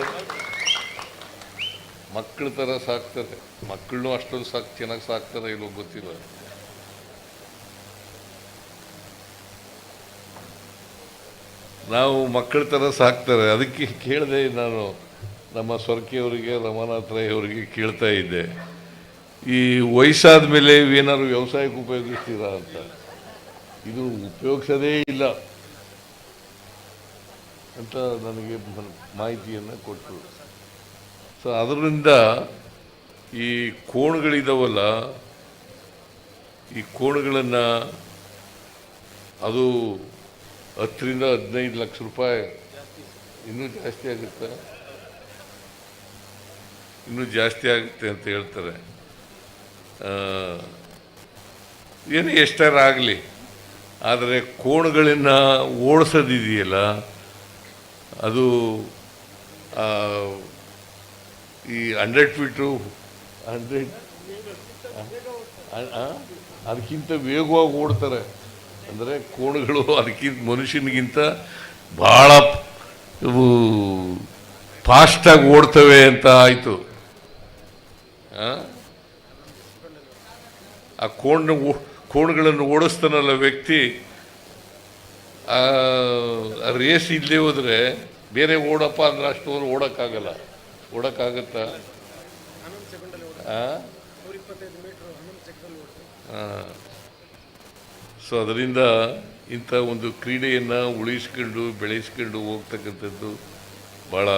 ಮಕ್ಕಳ ಥರ ಸಾಕ್ತಾರೆ. ಮಕ್ಕಳನ್ನೂ ಅಷ್ಟೊಂದು ಚೆನ್ನಾಗಿ ಸಾಕ್ತಾರೆ ಇಲ್ಲೋ ಗೊತ್ತಿಲ್ಲ. ನಾವು ಮಕ್ಕಳ ಥರ ಸಾಕ್ತಾರೆ. ಅದಕ್ಕೆ ಕೇಳಿದೆ ನಾನು ನಮ್ಮ ಸ್ವರ್ಕಿಯವರಿಗೆ, ರಮಾನಾಥ್ ರೈ ಅವರಿಗೆ ಕೇಳ್ತಾ ಇದ್ದೆ, ಈ ವಯಸ್ಸಾದ ಮೇಲೆ ಏನಾದ್ರು ವ್ಯವಸಾಯಕ್ಕೆ ಉಪಯೋಗಿಸ್ತೀರಾ ಅಂತ. ಇದು ಉಪಯೋಗಿಸೋದೇ ಇಲ್ಲ ಅಂತ ನನಗೆ ಮಾಹಿತಿಯನ್ನು ಕೊಟ್ಟರು. ಸೊ ಅದರಿಂದ ಈ ಕೋಣಗಳಿದಾವಲ್ಲ, ಈ ಕೋಣಗಳನ್ನು ಅದು 10 ರಿಂದ 15 ಲಕ್ಷ ರೂಪಾಯಿ, ಇನ್ನೂ ಜಾಸ್ತಿ ಆಗುತ್ತೆ, ಇನ್ನೂ ಜಾಸ್ತಿ ಆಗುತ್ತೆ ಅಂತ ಹೇಳ್ತಾರೆ. ಏನು ಎಷ್ಟಾರ ಆಗಲಿ, ಆದರೆ ಕೋಣಗಳನ್ನು ಓಡಿಸೋದಿದೆಯಲ್ಲ, ಅದು ಈ 100 ಫೀಟು 100 ಅದಕ್ಕಿಂತ ವೇಗವಾಗಿ ಓಡ್ತಾರೆ. ಅಂದರೆ ಕೋಣಗಳು ಅದಕ್ಕಿಂತ ಮನುಷ್ಯನಿಗಿಂತ ಭಾಳ ಇವು ಫಾಸ್ಟಾಗಿ ಓಡ್ತವೆ ಅಂತ ಆಯಿತು. ಆ ಕೋಣಗಳನ್ನು ಓಡಿಸ್ತಾನಲ್ಲ ವ್ಯಕ್ತಿ, ಆ ರೇಸ್ ಇಲ್ಲದೆ ಹೋದರೆ ಬೇರೆ ಓಡಪ್ಪ ಅಂದ್ರೆ ಅಷ್ಟು ಓಡೋಕ್ಕಾಗಲ್ಲ. ಓಡೋಕ್ಕಾಗತ್ತಾ? ಸೊ ಅದರಿಂದ ಇಂಥ ಒಂದು ಕ್ರೀಡೆಯನ್ನು ಉಳಿಸ್ಕೊಂಡು ಬೆಳೆಸ್ಕೊಂಡು ಹೋಗ್ತಕ್ಕಂಥದ್ದು ಭಾಳ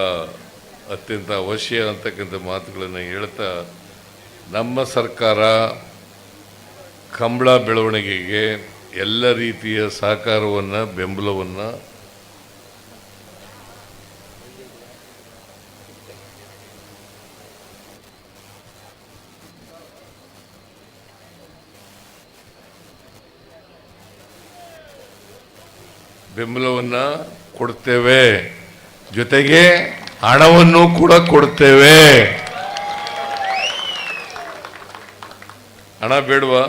ಅತ್ಯಂತ ಅವಶ್ಯ ಅಂತಕ್ಕಂಥ ಮಾತುಗಳನ್ನು ಹೇಳ್ತಾ, ನಮ್ಮ ಸರ್ಕಾರ ಕಂಬಳ ಬೆಳವಣಿಗೆಗೆ ಎಲ್ಲ ರೀತಿಯ ಸಹಕಾರವನ್ನು, ಬೆಂಬಲವನ್ನು ಕೊಡ್ತೇವೆ, ಜೊತೆಗೆ ಹಣವನ್ನು ಕೂಡ ಕೊಡ್ತೇವೆ. ಹಣ ಬೇಡವಾ?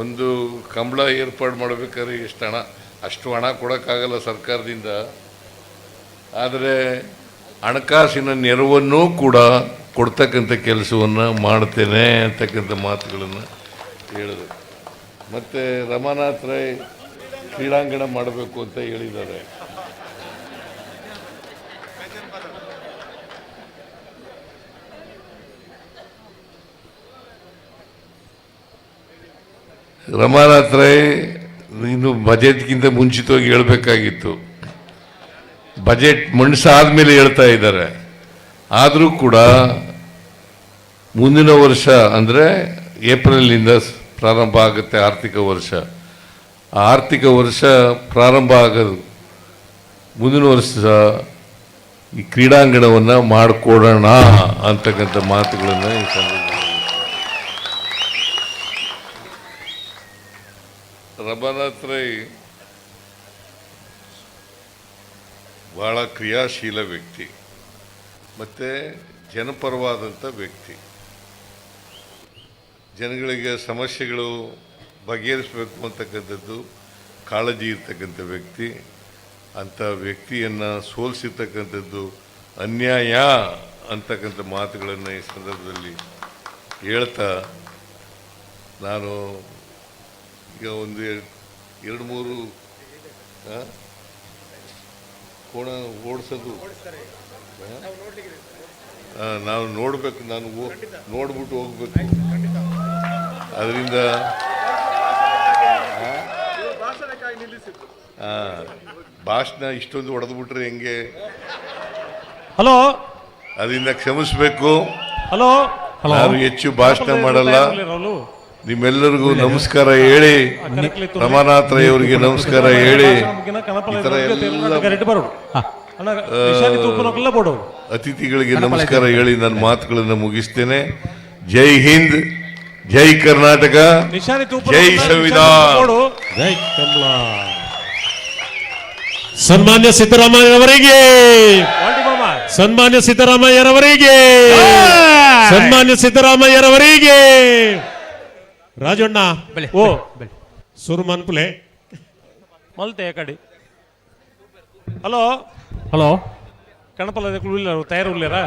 ಒಂದು ಕಂಬಳ ಏರ್ಪಾಡು ಮಾಡಬೇಕಾದ್ರೆ ಎಷ್ಟು ಹಣ, ಅಷ್ಟು ಹಣ ಕೊಡೋಕ್ಕಾಗಲ್ಲ ಸರ್ಕಾರದಿಂದ. ಆದರೆ ಹಣಕಾಸಿನ ನೆರವನ್ನು ಕೂಡ ಕೊಡ್ತಕ್ಕಂಥ ಕೆಲಸವನ್ನು ಮಾಡ್ತೇನೆ ಅಂತಕ್ಕಂಥ ಮಾತುಗಳನ್ನು ಹೇಳಿದರು. ಮತ್ತು ರಮಾನಾಥ್ ರೈ ಕ್ರೀಡಾಂಗಣ ಮಾಡಬೇಕು ಅಂತ ಹೇಳಿದ್ದಾರೆ. ರಮಾನಾಥ್ ರೈ ಇನ್ನು ಬಜೆಟ್ಗಿಂತ ಮುಂಚಿತವಾಗಿ ಹೇಳಬೇಕಾಗಿತ್ತು. ಬಜೆಟ್ ಮಂಡಿಸಾದ್ಮೇಲೆ ಹೇಳ್ತಾ ಇದ್ದಾರೆ. ಆದರೂ ಕೂಡ ಮುಂದಿನ ವರ್ಷ ಅಂದರೆ ಏಪ್ರಿಲಿಂದ ಪ್ರಾರಂಭ ಆಗುತ್ತೆ ಆರ್ಥಿಕ ವರ್ಷ. ಆ ಆರ್ಥಿಕ ವರ್ಷ ಪ್ರಾರಂಭ ಆಗೋದು ಮುಂದಿನ ವರ್ಷ ಈ ಕ್ರೀಡಾಂಗಣವನ್ನು ಮಾಡಿಕೊಡೋಣ ಅಂತಕ್ಕಂಥ ಮಾತುಗಳನ್ನು ಈ ಸಂದರ್ಭದಲ್ಲಿ ರಮಾನಾಥ್ ರೈ ಬಹಳ ಕ್ರಿಯಾಶೀಲ ವ್ಯಕ್ತಿ ಮತ್ತು ಜನಪರವಾದಂಥ ವ್ಯಕ್ತಿ. ಜನಗಳಿಗೆ ಸಮಸ್ಯೆಗಳು ಬಗೆಹರಿಸಬೇಕು ಅಂತಕ್ಕಂಥದ್ದು ಕಾಳಜಿ ಇರ್ತಕ್ಕಂಥ ವ್ಯಕ್ತಿ. ಅಂಥ ವ್ಯಕ್ತಿಯನ್ನು ಸೋಲಿಸಿರ್ತಕ್ಕಂಥದ್ದು ಅನ್ಯಾಯ ಅಂತಕ್ಕಂಥ ಮಾತುಗಳನ್ನು ಈ ಸಂದರ್ಭದಲ್ಲಿ ಹೇಳ್ತಾ, ನಾನು ಈಗ ಒಂದು 2-3 ಕೋಣ ಓಡಿಸೋದು ನಾವು ನೋಡಬೇಕು, ನಾನು ನೋಡ್ಬಿಟ್ಟು ಹೋಗ್ಬೇಕು. ಅದರಿಂದ ಭಾಷಣ ಇಷ್ಟೊಂದು ಹೊಡೆದ್ಬಿಟ್ರೆ ಹೆಂಗೆ? ಹಲೋ, ಅದರಿಂದ ಕ್ಷಮಿಸಬೇಕು. ಹಲೋ ನಾನು ಹೆಚ್ಚು ಭಾಷಣ ಮಾಡಲ್ಲ. ನಿಮ್ಮೆಲ್ಲರಿಗೂ ನಮಸ್ಕಾರ ಹೇಳಿ, ರಮಾನಾಥ್ ರೈ ಅವರಿಗೆ ನಮಸ್ಕಾರ ಹೇಳಿ, ಇತರ ಅತಿಥಿಗಳಿಗೆ ನಮಸ್ಕಾರ ಹೇಳಿ ನನ್ನ ಮಾತುಗಳನ್ನು ಮುಗಿಸ್ತೇನೆ. ಜೈ ಹಿಂದ್, ಜೈ ಕರ್ನಾಟಕ, ಜೈ ಸಂವಿಧಾನ. ಜೈ ಕಮಲಾ. ಸನ್ಮಾನ್ಯ ಸಿದ್ದರಾಮಯ್ಯರವರಿಗೆ, ಸನ್ಮಾನ್ಯ ಸಿದ್ದರಾಮಯ್ಯರವರಿಗೆ, ಸನ್ಮಾನ್ಯ ಸಿದ್ದರಾಮಯ್ಯರವರಿಗೆ. ರಾಜಣ್ಣ ಓ ಸುರ್ಮನ್ಪುಲೆ ಮಲ್ತೆ ಕಡೆ. ಹಲೋ ಹಲೋ ಕಣಪಲ್ಲ ತಯಾರು ಉಳ್ಳಾರ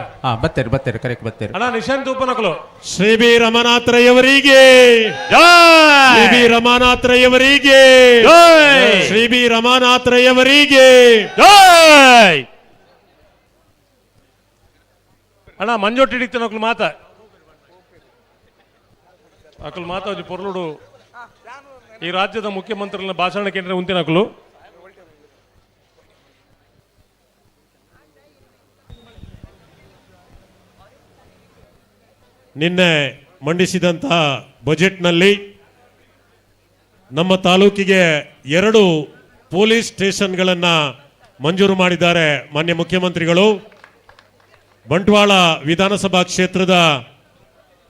ಬತ್ತೇರಿ ಕರೆಕ್ಟ್ ಬತ್ತೇರಿ ಅಣ್ಣ ನಿಶಾಂತ್ ಉಪನಕಲು ಶ್ರೀ ಬಿ ರಮಾನಾಥ್ ರೈ ಅವರಿಗೆ, ಶ್ರೀ ಬಿ ರಮಾನಾಥ್ ರೈ ಅವರಿಗೆ, ಶ್ರೀ ಬಿ ರಮಾನಾಥ್ ರೈ ಅವರಿಗೆ. ಅಣ್ಣ ಮಂಜೋಟ್ ಹಿಡಿತೇನೆ ಅಕ್ಲು ಮಾತ ಅಕ್ಲು ಮಾತ ಪೊರ್ಲುಡು ಈ ರಾಜ್ಯದ ಮುಖ್ಯಮಂತ್ರಿಗಳ ಭಾಷಣ ಕೇಂದ್ರ ಉಂತಿನ ಅಕ್ಲು. ನಿನ್ನೆ ಮಂಡಿಸಿದಂತಹ ಬಜೆಟ್ನಲ್ಲಿ ನಮ್ಮ ತಾಲೂಕಿಗೆ 2 ಪೊಲೀಸ್ ಸ್ಟೇಷನ್ಗಳನ್ನು ಮಂಜೂರು ಮಾಡಿದ್ದಾರೆ ಮಾನ್ಯ ಮುಖ್ಯಮಂತ್ರಿಗಳು. ಬಂಟ್ವಾಳ ವಿಧಾನಸಭಾ ಕ್ಷೇತ್ರದ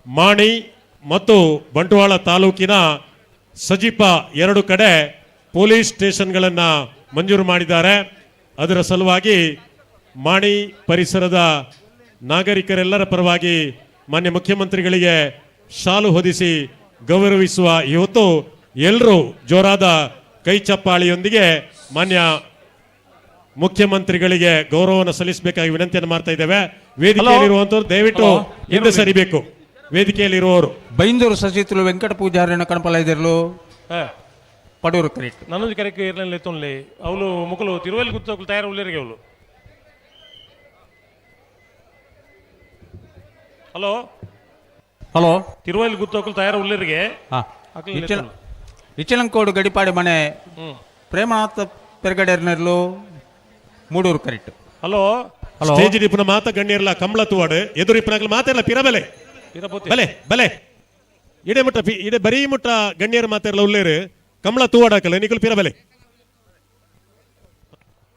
ಮಾಣಿ ಮತ್ತು ಬಂಟ್ವಾಳ ತಾಲೂಕಿನ ಸಜಿಪ 2 ಕಡೆ ಪೊಲೀಸ್ ಸ್ಟೇಷನ್ಗಳನ್ನು ಮಂಜೂರು ಮಾಡಿದ್ದಾರೆ. ಅದರ ಸಲುವಾಗಿ ಮಾಣಿ ಪರಿಸರದ ನಾಗರಿಕರೆಲ್ಲರ ಪರವಾಗಿ ಮಾನ್ಯ ಮುಖ್ಯಮಂತ್ರಿಗಳಿಗೆ ಶಾಲು ಹೊದಿಸಿ ಗೌರವಿಸುವ ಇವತ್ತು ಎಲ್ಲರೂ ಜೋರಾದ ಕೈ ಚಪ್ಪಾಳಿಯೊಂದಿಗೆ ಮಾನ್ಯ ಮುಖ್ಯಮಂತ್ರಿಗಳಿಗೆ ಗೌರವವನ್ನು ಸಲ್ಲಿಸಬೇಕಾಗಿ ವಿನಂತಿಯನ್ನು ಮಾಡ್ತಾ ಇದ್ದೇವೆ. ವೇದಿಕೆಯಲ್ಲಿರುವಂತವ್ರು ದಯವಿಟ್ಟು ಹಿಂದೆ ಸರಿಬೇಕು. ವೇದಿಕೆಯಲ್ಲಿರುವವರು ಬೈಂದೂರು ಸಚಿವರು ವೆಂಕಟ ಪೂಜಾರಿನ ಕಣಪಲ ಇದಿರ್ಲು ಪಡೂರು ಕರೆಕ್ಟ್ ನನ್ನೊಂದು ಕರೆಕ್ಟ್ ಇರಲಿಲ್ಲ ಎತ್ತೊನ್ಲಿ ಅವಳು ಮುಕ್ಕಲು ತಿರುವಲ್ಲಿ ಗುತ್ತೋಕ್ಲು ತಯಾರು ಉಳ್ಳೇರಿಗೆ ಅವಳು. ಹಲೋ ಹಲೋ ತಿರುವಲ್ಲಿ ಗುತ್ತೋಕ್ಲು ತಯಾರು ಉಳ್ಳೇರಿಗೆ ಇಚ್ಚಲಂಕೋಡು ಗಡಿಪಾಡಿ ಮನೆ Premanath ಪೆರಗಡೆರ್ನರ್ಲು Moodur correct. Hello stage ಇಪ್ಪನ ಮಾತ ಗಣ್ಯರ್ಲ ಕಮಲ ತುವಾಡು ಎದುರು ಇಪ್ಪನಾಗಲು ಮಾತೆಲ್ಲ ಪಿರಬಲೆ ಬಲೆ ಬಲೆ ಇಡೆ ಮುಟ್ಟ ಇಡೆ ಬರೀ ಮುಟ್ಟ ಗಣ್ಯರ ಮಾತೆಲ್ಲ ಉಳ್ಳೇರು ಕಮಲ ತೂವಾಡಕಲ್ಲ ನಿಕಲು ಪಿರಬಲೆ.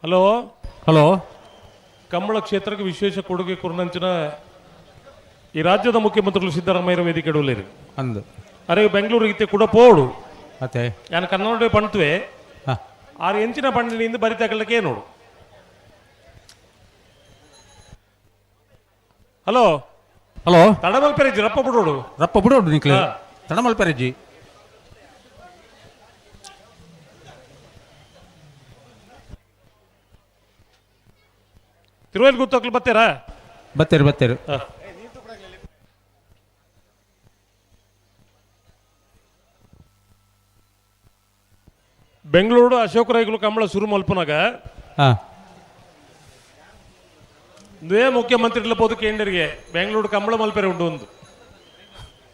ಹಲೋ ಹಲೋ ಕಂಬಳ ಕ್ಷೇತ್ರಕ್ಕೆ ವಿಶೇಷ ಕೊಡುಗೆ ಕೊರನಂಚಿನ ಈ ರಾಜ್ಯದ ಮುಖ್ಯಮಂತ್ರಿಗಳು ಸಿದ್ದರಾಮಯ್ಯ ವೇದಿಕೆ ಇಡಲೇರು ಅಂದು ಅರೆ ಬೆಂಗಳೂರಿಗೆ ಕೂಡ ಪೋಡು ಅತ್ತೆ ನಾನು ಕನ್ನಡ ಪಣ್ತುವೆ ಆರು ಎಂಚಿನ ಪಂಡಿನಿಂದ ಬರಿತಾಕಲ್ಲಕ್ಕೆ ನೋಡು. ಹಲೋ ಹಲೋ ತಡಮಲ್ ಪೆರಜ್ಜಿ ರಪ್ಪ ಬಿಡೋಡು ರಪ್ಪ ಬಿಡೋಡು ನಿಕ್ಲೆ ತಡಮಲ್ ಪೆರಜ್ಜಿ ತಿರುವಲ್ಲಿ ಗುತ್ತೋಕ್ಲು ಬತ್ತೀರಾ? ಬತ್ತೇರಿ ಬೆಂಗಳೂರು ಅಶೋಕ ರೈಗಳು ಕಂಬಳ ಶುರು ಮಲ್ಪನಾಗ ದೇ ಮುಖ್ಯಮಂತ್ರಿಗಳ ಪೋದು ಕೇಂದ್ರಿಗೆ ಬೆಂಗಳೂರು ಕಂಬಳ ಮಲ್ಪೆರೆ ಉಂಟು ಒಂದು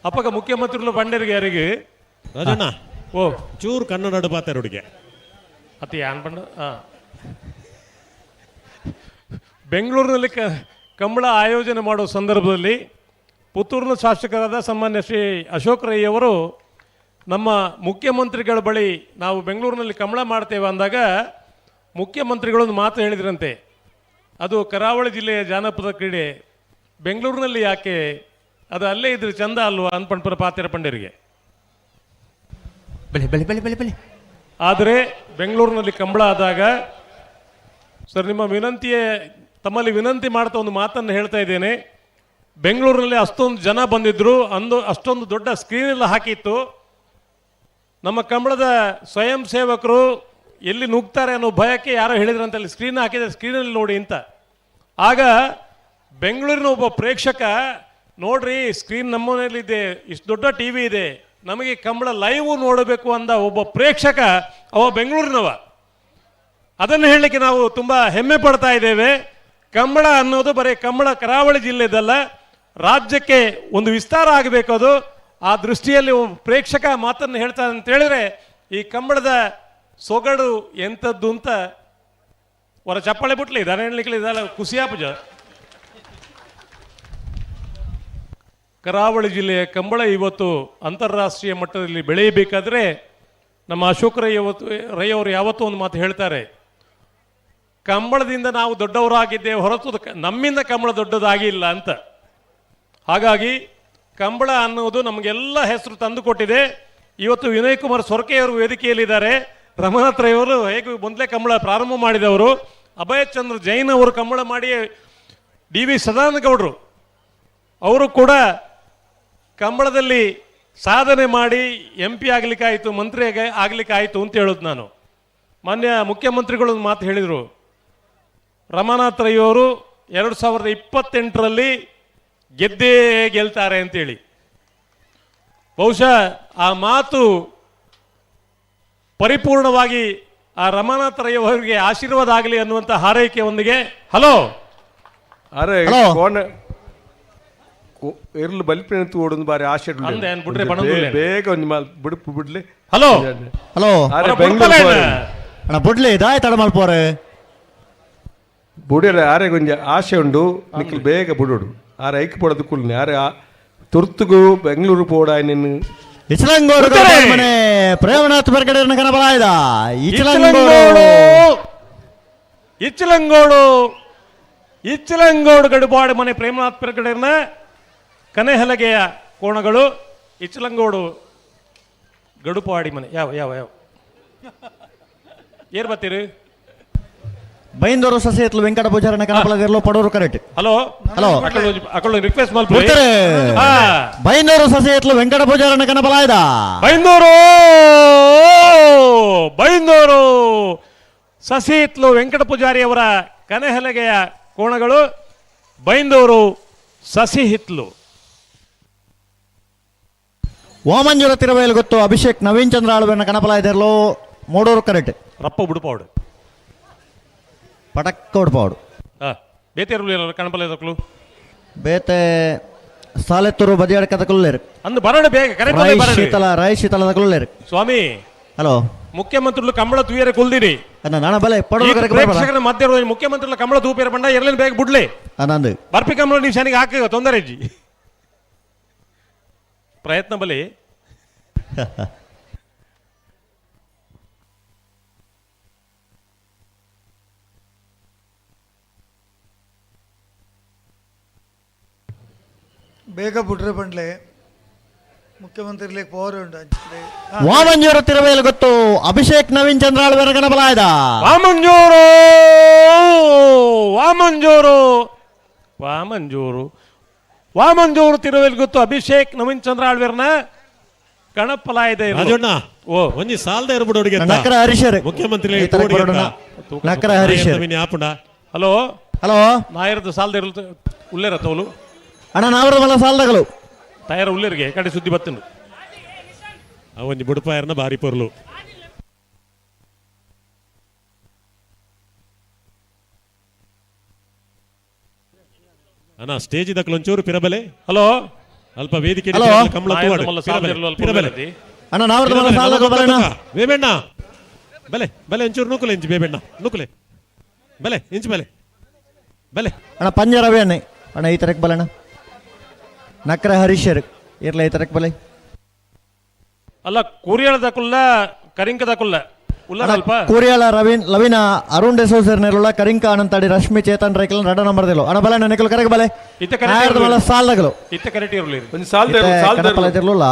ಅಪ್ಪಗ ಮುಖ್ಯಮಂತ್ರಿಗಳು ಪಂಡರಿಗೆ ಯಾರಿಗೆ ರಾಜಣ್ಣ ಓ ಚೂರು ಕನ್ನಡ ಬಾತಾರೋಡಿಗೆ ಅತಿ ಯಾನ್ ಪಂಡ ಬೆಂಗಳೂರಿನಲ್ಲಿ ಕಂಬಳ ಆಯೋಜನೆ ಮಾಡೋ ಸಂದರ್ಭದಲ್ಲಿ ಪುತ್ತೂರಿನ ಶಾಸಕರಾದ ಸನ್ಮಾನ್ಯ ಶ್ರೀ ಅಶೋಕ್ ರೈ ಅವರು ನಮ್ಮ ಮುಖ್ಯಮಂತ್ರಿಗಳ ಬಳಿ ನಾವು ಬೆಂಗಳೂರಿನಲ್ಲಿ ಕಂಬಳ ಮಾಡ್ತೇವೆ ಅಂದಾಗ ಮುಖ್ಯಮಂತ್ರಿಗಳೊಂದು ಮಾತು ಹೇಳಿದ್ರಂತೆ, ಅದು ಕರಾವಳಿ ಜಿಲ್ಲೆಯ ಜಾನಪದ ಕ್ರೀಡೆ, ಬೆಂಗಳೂರಿನಲ್ಲಿ ಯಾಕೆ, ಅದು ಅಲ್ಲೇ ಇದ್ರೆ ಚಂದ ಅಲ್ವಾ ಅನ್ಪಣ್ಪರ ಪಾತಿರ ಪಂಡರಿಗೆ. ಆದರೆ ಬೆಂಗಳೂರಿನಲ್ಲಿ ಕಂಬಳ ಆದಾಗ ಸರ್ ನಿಮ್ಮ ತಮ್ಮಲ್ಲಿ ವಿನಂತಿ ಮಾಡ್ತಾ ಒಂದು ಮಾತನ್ನು ಹೇಳ್ತಾ ಇದ್ದೇನೆ. ಬೆಂಗಳೂರಿನಲ್ಲಿ ಅಷ್ಟೊಂದು ಜನ ಬಂದಿದ್ರು, ಅಷ್ಟೊಂದು ದೊಡ್ಡ ಸ್ಕ್ರೀನ್ ಎಲ್ಲ ಹಾಕಿತ್ತು. ನಮ್ಮ ಕಂಬಳದ ಸ್ವಯಂ ಸೇವಕರು ಎಲ್ಲಿ ನುಗ್ತಾರೆ ಅನ್ನೋ ಭಯಕ್ಕೆ ಯಾರೋ ಹೇಳಿದ್ರಂತ ಅಲ್ಲಿ ಸ್ಕ್ರೀನ್ ಹಾಕಿದೆ, ಸ್ಕ್ರೀನಲ್ಲಿ ನೋಡಿ ಅಂತ. ಆಗ ಬೆಂಗಳೂರಿನ ಒಬ್ಬ ಪ್ರೇಕ್ಷಕ ನೋಡ್ರಿ ಸ್ಕ್ರೀನ್ ನಮ್ಮ ಮನೆಯಲ್ಲಿದೆ, ಇಷ್ಟು ದೊಡ್ಡ ಟಿ ವಿ ಇದೆ, ನಮಗೆ ಕಂಬಳ ಲೈವ್ ನೋಡಬೇಕು ಅಂದ ಒಬ್ಬ ಪ್ರೇಕ್ಷಕ ಅವ ಬೆಂಗಳೂರಿನವ. ಅದನ್ನು ಹೇಳಲಿಕ್ಕೆ ನಾವು ತುಂಬ ಹೆಮ್ಮೆ ಪಡ್ತಾ ಇದ್ದೇವೆ. ಕಂಬಳ ಅನ್ನೋದು ಬರೀ ಕಂಬಳ ಕರಾವಳಿ ಜಿಲ್ಲೆದಲ್ಲ, ರಾಜ್ಯಕ್ಕೆ ಒಂದು ವಿಸ್ತಾರ ಆಗಬೇಕು. ಅದು ಆ ದೃಷ್ಟಿಯಲ್ಲಿ ಪ್ರೇಕ್ಷಕ ಮಾತನ್ನು ಹೇಳ್ತಾರೆ ಅಂತ ಹೇಳಿದ್ರೆ ಈ ಕಂಬಳದ ಸೊಗಡು ಎಂಥದ್ದು ಅಂತ ಹೊರ ಚಪ್ಪಾಳೆ ಬಿಟ್ಲಿ ದಾನ ಹೇಳಲಿಕ್ಕೆ ಇದಲ್ಲ ಖುಷಿಯಾ ಪೂಜ ಕರಾವಳಿ ಜಿಲ್ಲೆಯ ಕಂಬಳ ಇವತ್ತು ಅಂತಾರಾಷ್ಟ್ರೀಯ ಮಟ್ಟದಲ್ಲಿ ಬೆಳೆಯಬೇಕಾದ್ರೆ ನಮ್ಮ ಅಶೋಕ್ ರೈ ಅವರು ಯಾವತ್ತೂ ಒಂದು ಮಾತು ಹೇಳ್ತಾರೆ, ಕಂಬಳದಿಂದ ನಾವು ದೊಡ್ಡವರಾಗಿದ್ದೇವೆ ಹೊರತು ನಮ್ಮಿಂದ ಕಂಬಳ ದೊಡ್ಡದಾಗಿಲ್ಲ ಅಂತ. ಹಾಗಾಗಿ ಕಂಬಳ ಅನ್ನೋದು ನಮಗೆಲ್ಲ ಹೆಸರು ತಂದು ಕೊಟ್ಟಿದೆ. ಇವತ್ತು ವಿನಯ್ ಕುಮಾರ್ ಸೊರಕೆಯವರು ವೇದಿಕೆಯಲ್ಲಿದ್ದಾರೆ. ರಮನಾಥ್ ರೈ ಅವರು ಹೇಗೆ ಮೊದಲೇ ಕಂಬಳ ಪ್ರಾರಂಭ ಮಾಡಿದವರು, ಅಭಯ್ ಚಂದ್ರ ಜೈನ್ ಅವರು ಕಂಬಳ ಮಾಡಿ, ಡಿ ವಿ ಸದಾನಂದ ಗೌಡರು ಅವರು ಕೂಡ ಕಂಬಳದಲ್ಲಿ ಸಾಧನೆ ಮಾಡಿ MP ಆಗಲಿಕ್ಕಾಯಿತು, ಮಂತ್ರಿ ಆಗಲಿಕ್ಕಾಯಿತು ಅಂತ ಹೇಳೋದು ನಾನು. ಮಾನ್ಯ ಮುಖ್ಯಮಂತ್ರಿಗಳು ಒಂದು ಮಾತು ಹೇಳಿದರು, ರಮನಾಥ್ ರೈ ಅವರು 2028ರಲ್ಲಿ ಗೆದ್ದೇ ಗೆಲ್ತಾರೆ ಅಂತೇಳಿ. ಬಹುಶಃ ಆ ಮಾತು ಪರಿಪೂರ್ಣವಾಗಿ ಆ ರಮನಾಥ್ ರೈ ಅವರಿಗೆ ಆಶೀರ್ವಾದ ಆಗಲಿ ಅನ್ನುವಂಥ ಹಾರೈಕೆಯೊಂದಿಗೆ ಹಲೋ ಅರೆ Hello. ಕೋಣ ಇರ್ಲು ಬಲ್ಪಿನ ಓಡೊಂದು ಬಾರಿ ಆಶೆ ಅಂದೆ ಏನ್ ಬಿಡ್ರೆ ಬಣಂದುಲ್ಲೆ. ಬೇಗ ಒಂದು ಬಿಡುಪು ಬಿಡ್ಲಿ. ಹಲೋ ಹಲೋ ಅರೆ ಅವರ ಬೆಂಗಳೂರು ಬುಡ್ಪಲೆ ಹೋರೆ. ಅಣ್ಣ ಬುಡ್ಲಿ ದಾಯ್ ತಡ ಮಲ್ಪೋರೆ ಬುಡಿಯರೆ ಆರೆ ಕೊಂಚ ಆಶೆ ಉಂಡು ನಿಖಿಲ್ ಬೇಗ ಬುಡೋಡು ಆರೆ ಐಕ್ ಪೋಡದು ಕುಲ್ನೆ ಆರೆ ತುರ್ತುಗು ಬೆಂಗಳೂರು ಪೋಡ ನಿನ್ನ ಇಚಲಂಗೋಡು ಬಿಡ್ತಾರೆ. ಮನೆ ಪ್ರೇಮನಾಥ್ ಬೆರ್ಗಡೆ ಕನಬಲಾಯ್ದ ಇಚ್ಚಲಂಗೋಡು ಇಚ್ಚಲಂಗೋಡು ಇಚ್ಚಲಂಗೋಡು ಗಡುಪಾಡು ಮನೆ ಪ್ರೇಮನಾಥ್ ಪೆರ್ಗಡೆರ್ನ ಕನೆಹಲಗೆಯ ಕೋಣಗಳು ಇಚ್ಚಲಂಗೋಡು ಗಡುಪಾಡಿ ಮನೆ ಯಾವ ಯಾವ ಯಾವ ಏರ್ ಬರ್ತೀರಿ? ಬೈಂದೂರು ಸೊಸೈಟಿ ವೆಂಕಟ ಪೂಜಾರನ ಕನಬಲಾದಿರ್ಲು ಪಡೋರು ಕರೆಕ್ಟ್. ಹಲೋ ಹಲೋ ಅಕಳು ರಿಕ್ವೆಸ್ಟ್ ಬಿಡ್ತಾರೆ. ಬೈಂದೂರು ಸೊಸೈಟಿ ವೆಂಕಟ ಪೂಜಾರನ ಕನಬಲಾಯ್ದ ಬೈಂದೂರು ಬೈಂದೂರು ಸಸಿಹಿತ್ಲು ವೆಂಕಟ ಪೂಜಾರಿ ಅವರ ಕನೆಹಲಗೆಯ ಕೋಣಗಳು ಬೈಂದೂರು ಸಸಿಹಿತ್ಲು. ಓಮಂಜೂರ ತಿರುವೆಯಲ್ಲಿ ಗೊತ್ತು ಅಭಿಷೇಕ್ ನವೀನ್ ಚಂದ್ರ ಆಳ್ವೆನ ಕನಬಲಾಯ್ದಿರ್ಲು ಮೂಡೂರು ಕರೆಕ್ಟ್. ರಪ್ಪ ಬಿಡುಪಾಡು ಪಟಕ್ಕ ಹೊಡ್ಪಾಡು ಬೇತೆ ಕಣಪಲ್ಲ ಬೇತೆ ಸಾಲೆತ್ತೂರು ಬದಿಯಾಡ ಕದಕುಲ್ಲೇರು ಅಂದು ಬರೋಣ ಬೇಗ ಕರೆ ರಾಯ್ ಶೀತಲದ ಕುಲ್ಲೇರು. ಸ್ವಾಮಿ ಹಲೋ ಮುಖ್ಯಮಂತ್ರಿಗಳು ಕಂಬಳ ತೂಯರೆ ಕುಲ್ದಿರಿ ಅನ್ನ ನಾನ ಬಲೆ ಪಡೋರು ಕರೆಕ್ಟ್ ಪ್ರೇಕ್ಷಕರ ಮಧ್ಯ ಮುಖ್ಯಮಂತ್ರಿಗಳ ಕಂಬಳ ತೂಪೇರ ಬಂಡ ಎರಲೇನು ಬೇಗ ಬಿಡ್ಲಿ ಅನ್ನಂದು ಬರ್ಪಿ ಕಂಬಳ ನೀವು ಶನಿಗೆ ಹಾಕ ತೊಂದರೆ ಅಜ್ಜಿ ಪ್ರಯತ್ನ ಬಲಿ. ಬೇಗ ಬಿಟ್ರೆ ಬಂಡ್ಲೆ ಮುಖ್ಯಮಂತ್ರಿ ಪವರ್ ಉಂಟು ಅಂಚಿದ್ರೆ ವಾಮಂಜೂರ ತಿರುವೆಯಲ್ಲಿ ಗೊತ್ತು ಅಭಿಷೇಕ್ ನವೀನ್ ಚಂದ್ರ ಆಳ್ವೆನ ಕನಬಲಾಯ್ದ ವಾಮಂಜೂರು ವಾಮಂಜೂರು ವಾಮಂಜೂರು ವಾಮಂಜೂರು ತಿರುವೆಲ್ ಗೊತ್ತು ಅಭಿಷೇಕ್ ನವೀನ್ ಚಂದ್ರ ಆಳ್ವೇರ್ನ ಕಣಪಲಾಯಿದೆ ರಾಜಣ್ಣ ಓ ಒಂಜಿ ಸಾಲದ ಇರ್ಬಿಡೋರಿಗೆ ನಕರ ಹರೀಶರ್ ಮುಖ್ಯಮಂತ್ರಿ ನಕರ ಹರೀಶರ್. ಆಪುಂಡ ಹಲೋ ಹಲೋ ನಾಯರದ ಸಾಲದ ಇರಲು ಉಲ್ಲೇರ ತೋಲು ಅಣ್ಣ ನಾವ್ರ ಮಲ ಸಾಲದಗಳು ತಯಾರ ಉಲ್ಲೇರಿಗೆ ಕಡೆ ಸುದ್ದಿ ಬತ್ತನು ಒಂಜಿ ಬುಡುಪಾಯರ್ನ ಬಾರಿ ಪೊರ್ಲು ಅಣ್ಣ ಸ್ಟೇಜ್ ಇದಕ್ಕೆ ಒಂಚೂರು ಪಿರಬಲೆ ಹಲೋ ಅಲ್ಪ ವೇದಿಕೆ ಹಲೋ. ಕಮಲ ನಾಯರದ ತೂವಾಡು. ಮಲ್ಲ ಸಾಲದ ಪಿರಬಲೆ, ಇರಲು ಅಲ್ಪ ಪಿರಬಲೆ. ಉಲ್ಲೇರದಿ. ಅಣ್ಣ ನಾವ್ರ ಮಲ ಸಾಲದಗಳು ಬರೋಣ ಬೇಬೆಣ್ಣ ಬಲೆ ಬಲೆ ಒಂಚೂರು ನೂಕುಲೆ ಇಂಚು ಬೇಬೆಣ್ಣ ನೂಕುಲೆ ಬಲೆ ಇಂಚು ಬಲೆ ಬಲೆ ಅಣ್ಣ ಪಂಜ ರವಿ ಅಣ್ಣ ಅಣ್ಣ ಈ ತರಕ್ ಬಲಣ್ಣ ನಕರ ಹರೀಶರ್ ಇರ್ಲ ಈ ತರಕ್ ಬಲೆ ಅಲ್ಲ ಕೂರಿಯಳದಕುಲ್ಲ ಕರಿಂಕದಕುಲ್ಲ ಉಲ್ಲ ಅಲ್ಪ ಕೂರಿಯಾಳ ರವೀನ್ ಲವಿನ ಅರುಣ್ ಡೆಸೋಸರ್ ನೆರಳ ಕರಿಂಕ ಅನಂತಾಡಿ ರಶ್ಮಿ ಚೇತನ್ ರೈಕಲ್ ರಡ ನಂಬರ್ ದಿಲು ಅಣ್ಣ ಬಲ ನೆನಕಲ್ ಕರೆಗೆ ಬಲೆ ಇತ್ತ ಕರೆಕ್ಟ್ ನಾಯರದ ಮಲ ಸಾಲದಗಳು ಇತ್ತ ಕರೆಕ್ಟ್ ಇರಲಿ ಒಂದು ಸಾಲದ ಕನಪಲಾಯ್ದಿರ್ಲಿಲ್ಲ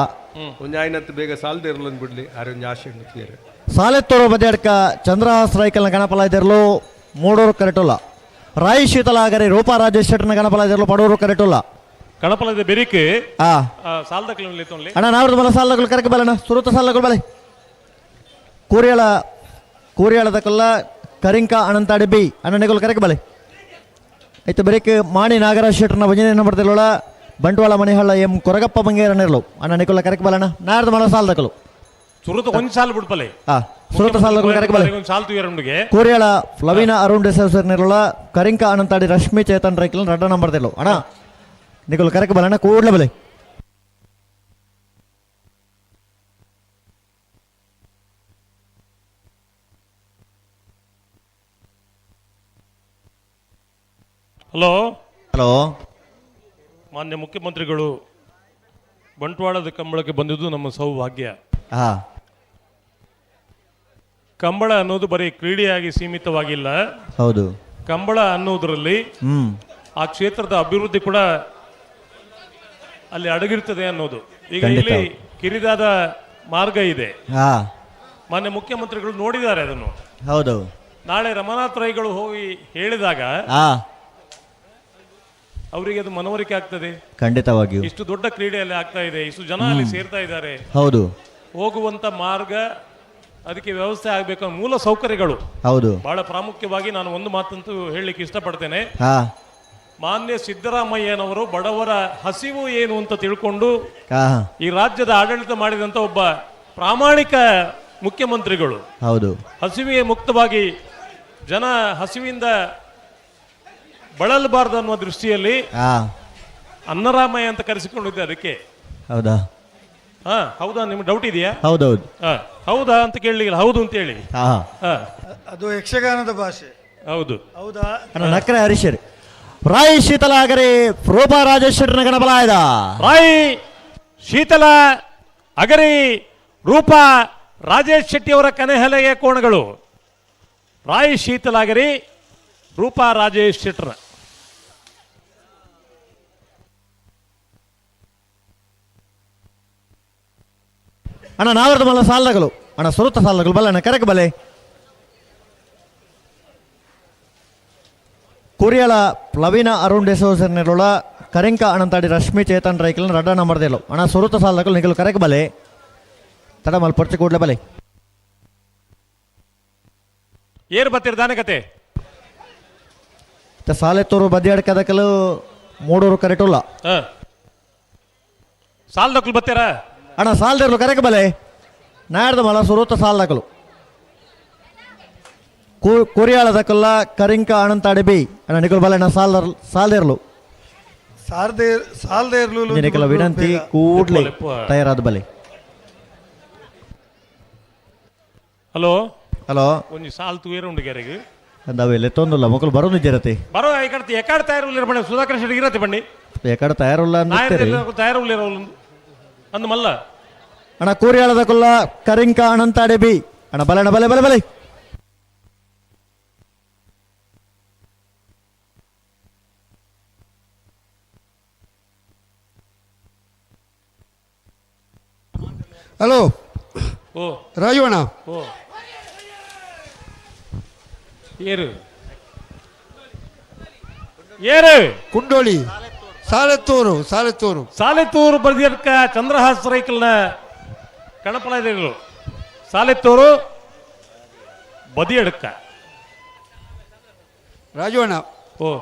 ಒಂದು ಆಯ್ನತ್ತು ಬೇಗ ಸಾಲದ ಇರಲೊಂದು ಬಿಡ್ಲಿ ಆರೆ ಒಂದು ಆಶೆ ಉಂಟು ಕ್ಲಿಯರ್. ಸಾಲೆತ್ತೂರು ಬದಿಯಡ್ಕ ಚಂದ್ರಹಾಸ್ ರೈಕಲ್ನ ಕನಪಲಾಯ್ದಿರ್ಲು ಮೂಡೂರು ಕರೆಟುಲ್ಲ ರಾಯ್ ಶೀತಲಾಗರಿ ರೂಪಾ ರಾಜೇಶ್ ಶೆಟ್ಟರ್ನ ಕನಪಲಾಯ್ದಿರ್ಲು ಪಡೂರು ಕರೆಟುಲ್ಲ ಕಣಪಲದ ಬೆರಿಕೆ ಆ ಸಾಲದ ಕಿಲೋಮೀಟರ್ ಅಣ್ಣ ನಾವ್ರದ ಮಲ ಸಾಲದಗಳು ಕರೆಗೆ ಬಲಣ್ಣ ಸುರುತ ಸಾಲಗಳು ಬಲೆ ಕೂರಿಯಾಳದ ಕೊಲ್ಲ ಕರಿಂಕ ಅನಂತಾಡಿ ಬಿ ಅಣ್ಣನೆಗಳು ಕರೆಗೆ ಬಲೆ ಆಯ್ತು ಬರೀಕ್ ಮಾಣಿ ನಾಗರಾಜ್ ಶೆಟ್ಟರ್ನ ಭಜನೆ ನಂಬರ್ದಿಲ್ಲ ಬಂಟ್ವಾಳ ಮನೆಹಳ್ಳ ಎಂ ಕೊರಗಪ್ಪ ಬಂಗೇರನಿರ್ಲು ಅಣ್ಣನೆಗಳ ಕರೆಗೆ ಬಲಣ್ಣ ನಾರದ ಮಲ ಸಾಲದಗಳು ಸುರುತ ಒಂದು ಸಾಲ ಬಿಡ್ಪಲೆ ಸುರುತ ಸಾಲದಗಳು ಕರೆಗೆ ಬಲೆ ಒಂದು ಸಾಲ ತುಯರಮ್ಗೆ ಕೂರಿಯಾಳ ಫ್ಲವಿನ ಅರುಣ್ ಡೆಸರ್ ನಿರ್ಲ ಕರಿಂಕ ಅನಂತಾಡಿ ರಶ್ಮಿ ಚೇತನ್ ರೈಕಲ್ ರಡ್ಡ ನಂಬರ್ದಿಲ್ಲ ಅಣ್ಣ ನಿಗಳು ಕರೆಗೆ ಬಲಣ್ಣ ಕೂಡ್ಲೆ ಬಲೆ ಹಲೋ ಹಲೋ ಮಾನ್ಯ ಮುಖ್ಯಮಂತ್ರಿಗಳು ಬಂಟ್ವಾಳದ ಕಂಬಳಕ್ಕೆ ಬಂದಿದ್ದು ನಮ್ಮ ಸೌಭಾಗ್ಯ. ಹಾ ಕಂಬಳ ಅನ್ನೋದು ಬರೀ ಕ್ರೀಡೆಯಾಗಿ ಸೀಮಿತವಾಗಿಲ್ಲ. ಹೌದು. ಕಂಬಳ ಅನ್ನೋದರಲ್ಲಿ ಆ ಕ್ಷೇತ್ರದ ಅಭಿವೃದ್ಧಿ ಕೂಡ ಅಲ್ಲಿ ಅಡಗಿರ್ತದೆ ಅನ್ನೋದು. ಈಗ ಇಲ್ಲಿ ಕಿರಿದಾದ ಮಾರ್ಗ ಇದೆ. ಮಾನ್ಯ ಮುಖ್ಯಮಂತ್ರಿಗಳು ನೋಡಿದ್ದಾರೆ ಅದನ್ನು. ಹೌದು. ನಾಳೆ ರಮಾನಾಥ್ ರೈಗಳು ಹೋಗಿ ಹೇಳಿದಾಗ ಅವರಿಗೆ ಅದು ಮನವರಿಕೆ ಆಗ್ತದೆ. ಖಂಡಿತವಾಗಿಯೂ ಇಷ್ಟು ದೊಡ್ಡ ಕ್ರೀಡೆಯಲ್ಲಿ ಆಗ್ತಾ ಇದೆ, ಇಷ್ಟು ಜನ ಅಲ್ಲಿ ಸೇರ್ತಾ ಇದ್ದಾರೆ. ಹೌದು. ಹೋಗುವಂತ ಮಾರ್ಗ, ಅದಕ್ಕೆ ವ್ಯವಸ್ಥೆ ಆಗಬೇಕು, ಮೂಲ ಸೌಕರ್ಯಗಳು ಹೌದು ಬಹಳ ಪ್ರಾಮುಖ್ಯವಾಗಿ. ನಾನು ಒಂದು ಮಾತಂತೂ ಹೇಳಲಿಕ್ಕೆ ಇಷ್ಟಪಡ್ತೇನೆ. ಮಾನ್ಯ ಸಿದ್ದರಾಮಯ್ಯನವರು ಬಡವರ ಹಸಿವು ಏನು ಅಂತ ತಿಳ್ಕೊಂಡು ಈ ರಾಜ್ಯದ ಆಡಳಿತ ಮಾಡಿದಂತ ಒಬ್ಬ ಪ್ರಾಮಾಣಿಕ ಮುಖ್ಯಮಂತ್ರಿಗಳು. ಹೌದು. ಹಸಿವಿಗೆ ಮುಕ್ತವಾಗಿ ಜನ ಹಸಿವಿಂದ ಬಳಲಬಾರದು ಅನ್ನುವ ದೃಷ್ಟಿಯಲ್ಲಿ ಅನ್ನರಾಮಯ್ಯ ಅಂತ ಕರೆಸಿಕೊಂಡಿದ್ದೆ. ಅದಕ್ಕೆ ಹೌದಾ? ಹೌದಾ? ನಿಮ್ಗೆ ಡೌಟ್ ಇದೆಯಾ? ಹೌದೌದು. ಹೌದಾ ಅಂತ ಕೇಳಲಿಲ್ಲ, ಹೌದು ಅಂತ ಹೇಳಿ. ಅದು ಯಕ್ಷಗಾನದ ಭಾಷೆ. ಹೌದು. ಹೌದಾ? ನಕ್ರೆ ಹರೀಶರಿ ರಾಯಿ ಶೀತಲಾಗರೆ ರೂಪಾ ರಾಜೇಶ್ವರನ ಗಣಬಲಾಯದ ರಾಯಿ ಶೀತಲ ಅಗರಿ ರೂಪಾ ರಾಜೇಶ್ ಶೆಟ್ಟಿ ಅವರ ಕನೆಹಲೆಯ ಕೋಣಗಳು. ರಾಯಿ ಶೀತಲಾಗರಿ ರೂಪಾ ರಾಜೇಶ್ ಶೆಟ್ಟರ. ಅಣ್ಣ ನಾವರದ ಮಲ್ಲ ಸಾಲಗಳು ಅಣ್ಣ ಸುರುತ ಸಾಲಗಳು ಬಲ್ಲ ಅಣ್ಣ ಕರೆಕ್ ಬಲೆ ಕುರಿಯಳ ಪ್ಲವಿನ ಅರುಣ್ ಡೆಸೋಸರ್ನಿರುಳ ಕರಿಂಕ ಅನಂತಾಡಿ ರಶ್ಮಿ ಚೇತನ್ ರೈಕಲ್ ರಡ್ಡ ನಮರ್ದೇಲು ಅಣ್ಣ ಸುರುತ ಸಾಲಗಳು ನಿಗಲು ಕರೆಕ್ ಬಲೆ ತಡ ಮಲ್ ಪೊರ್ಚೆ ಕೂಡ್ಲೆ ಬಲೆ ಏರ್ ಬತ್ತಿರ್ದಾನೆ ಕತೆ ಸಾಲೆತ್ತೂರು ಬದಿಯಡ್ಕದಕಲು ಮೂಡೂರು ಕರೆಟುಲ್ಲ ಸಾಲದಕ್ಕಲು ಬತ್ತೀರ ಅಣ್ಣ ಸಾಲದಿರ್ಲು ಕರೆಕ್ ಬಲೆ ನಾಡ್ದ ಮಲ ಸುರುತ ಸಾಲದಕಲು ಕುರಿಯಾಳದಕಲ್ಲ ಕರಿಂಕ ಅನಂತಾಡಿ ಬಿ ಅಣ್ಣ ನಿಗಲು ಬಲೆ ಅಣ್ಣ ಸಾಲದಿರ್ಲು ಸಾಲದೇ ಇರ್ಲು ನಿನಗೆಲ್ಲ ವಿನಂತಿ ಕೂಡ್ಲೆ ತಯಾರಾದ ಬಲೆ. ಹಲೋ ಹಲೋ ಒಂಜಿ ಸಾಲ್ ತೂಯರ ಉಂಡು ಗ್ಯಾರೆಗೆ ಅಂದವೆಲ್ಲ ತೊಂದಿಲ್ಲ ಮಕ್ಕಳು ಬರೋದು ಜರತಿ ಬರೋ ಎಕಡೆ ತಯಾರು ಬಣ್ಣ ಸುಧಾಕರ್ ಶೆಟ್ಟಿ ಇರತ್ತೆ ಬನ್ನಿ ಎಕಡೆ ತಯಾರಿಲ್ಲ ತಯಾರು ಅಂದ ಮಲ್ಲ ಅಣ್ಣ ಕೂರಿಯಾಳದಕಲ್ಲ ಕರಿಂಕ ಅನಂತಾಡಿ ಬಿ ಅಣ್ಣ ಬಲೆ ಅಣ್ಣ ಬಲೆ ಬಲೆ ಬಲೆ ಹಲೋ ಓ ರಾಜವಣ್ಣ ಓ ಏರು ಏರು ಕುಂಡೋಳಿ ಸಾಲೆತ್ತೂರು ಸಾಲೆತ್ತೂರು ಬದಿಯರ್ಕ ಚಂದ್ರಹಾಸ್ ರೈಕಲ್ನ ಕಣಪಲಾಯಗಳು ಸಾಲೆತ್ತೂರು ಬದಿಯಡ್ಕ ರಾಜವಣ್ಣ ಓ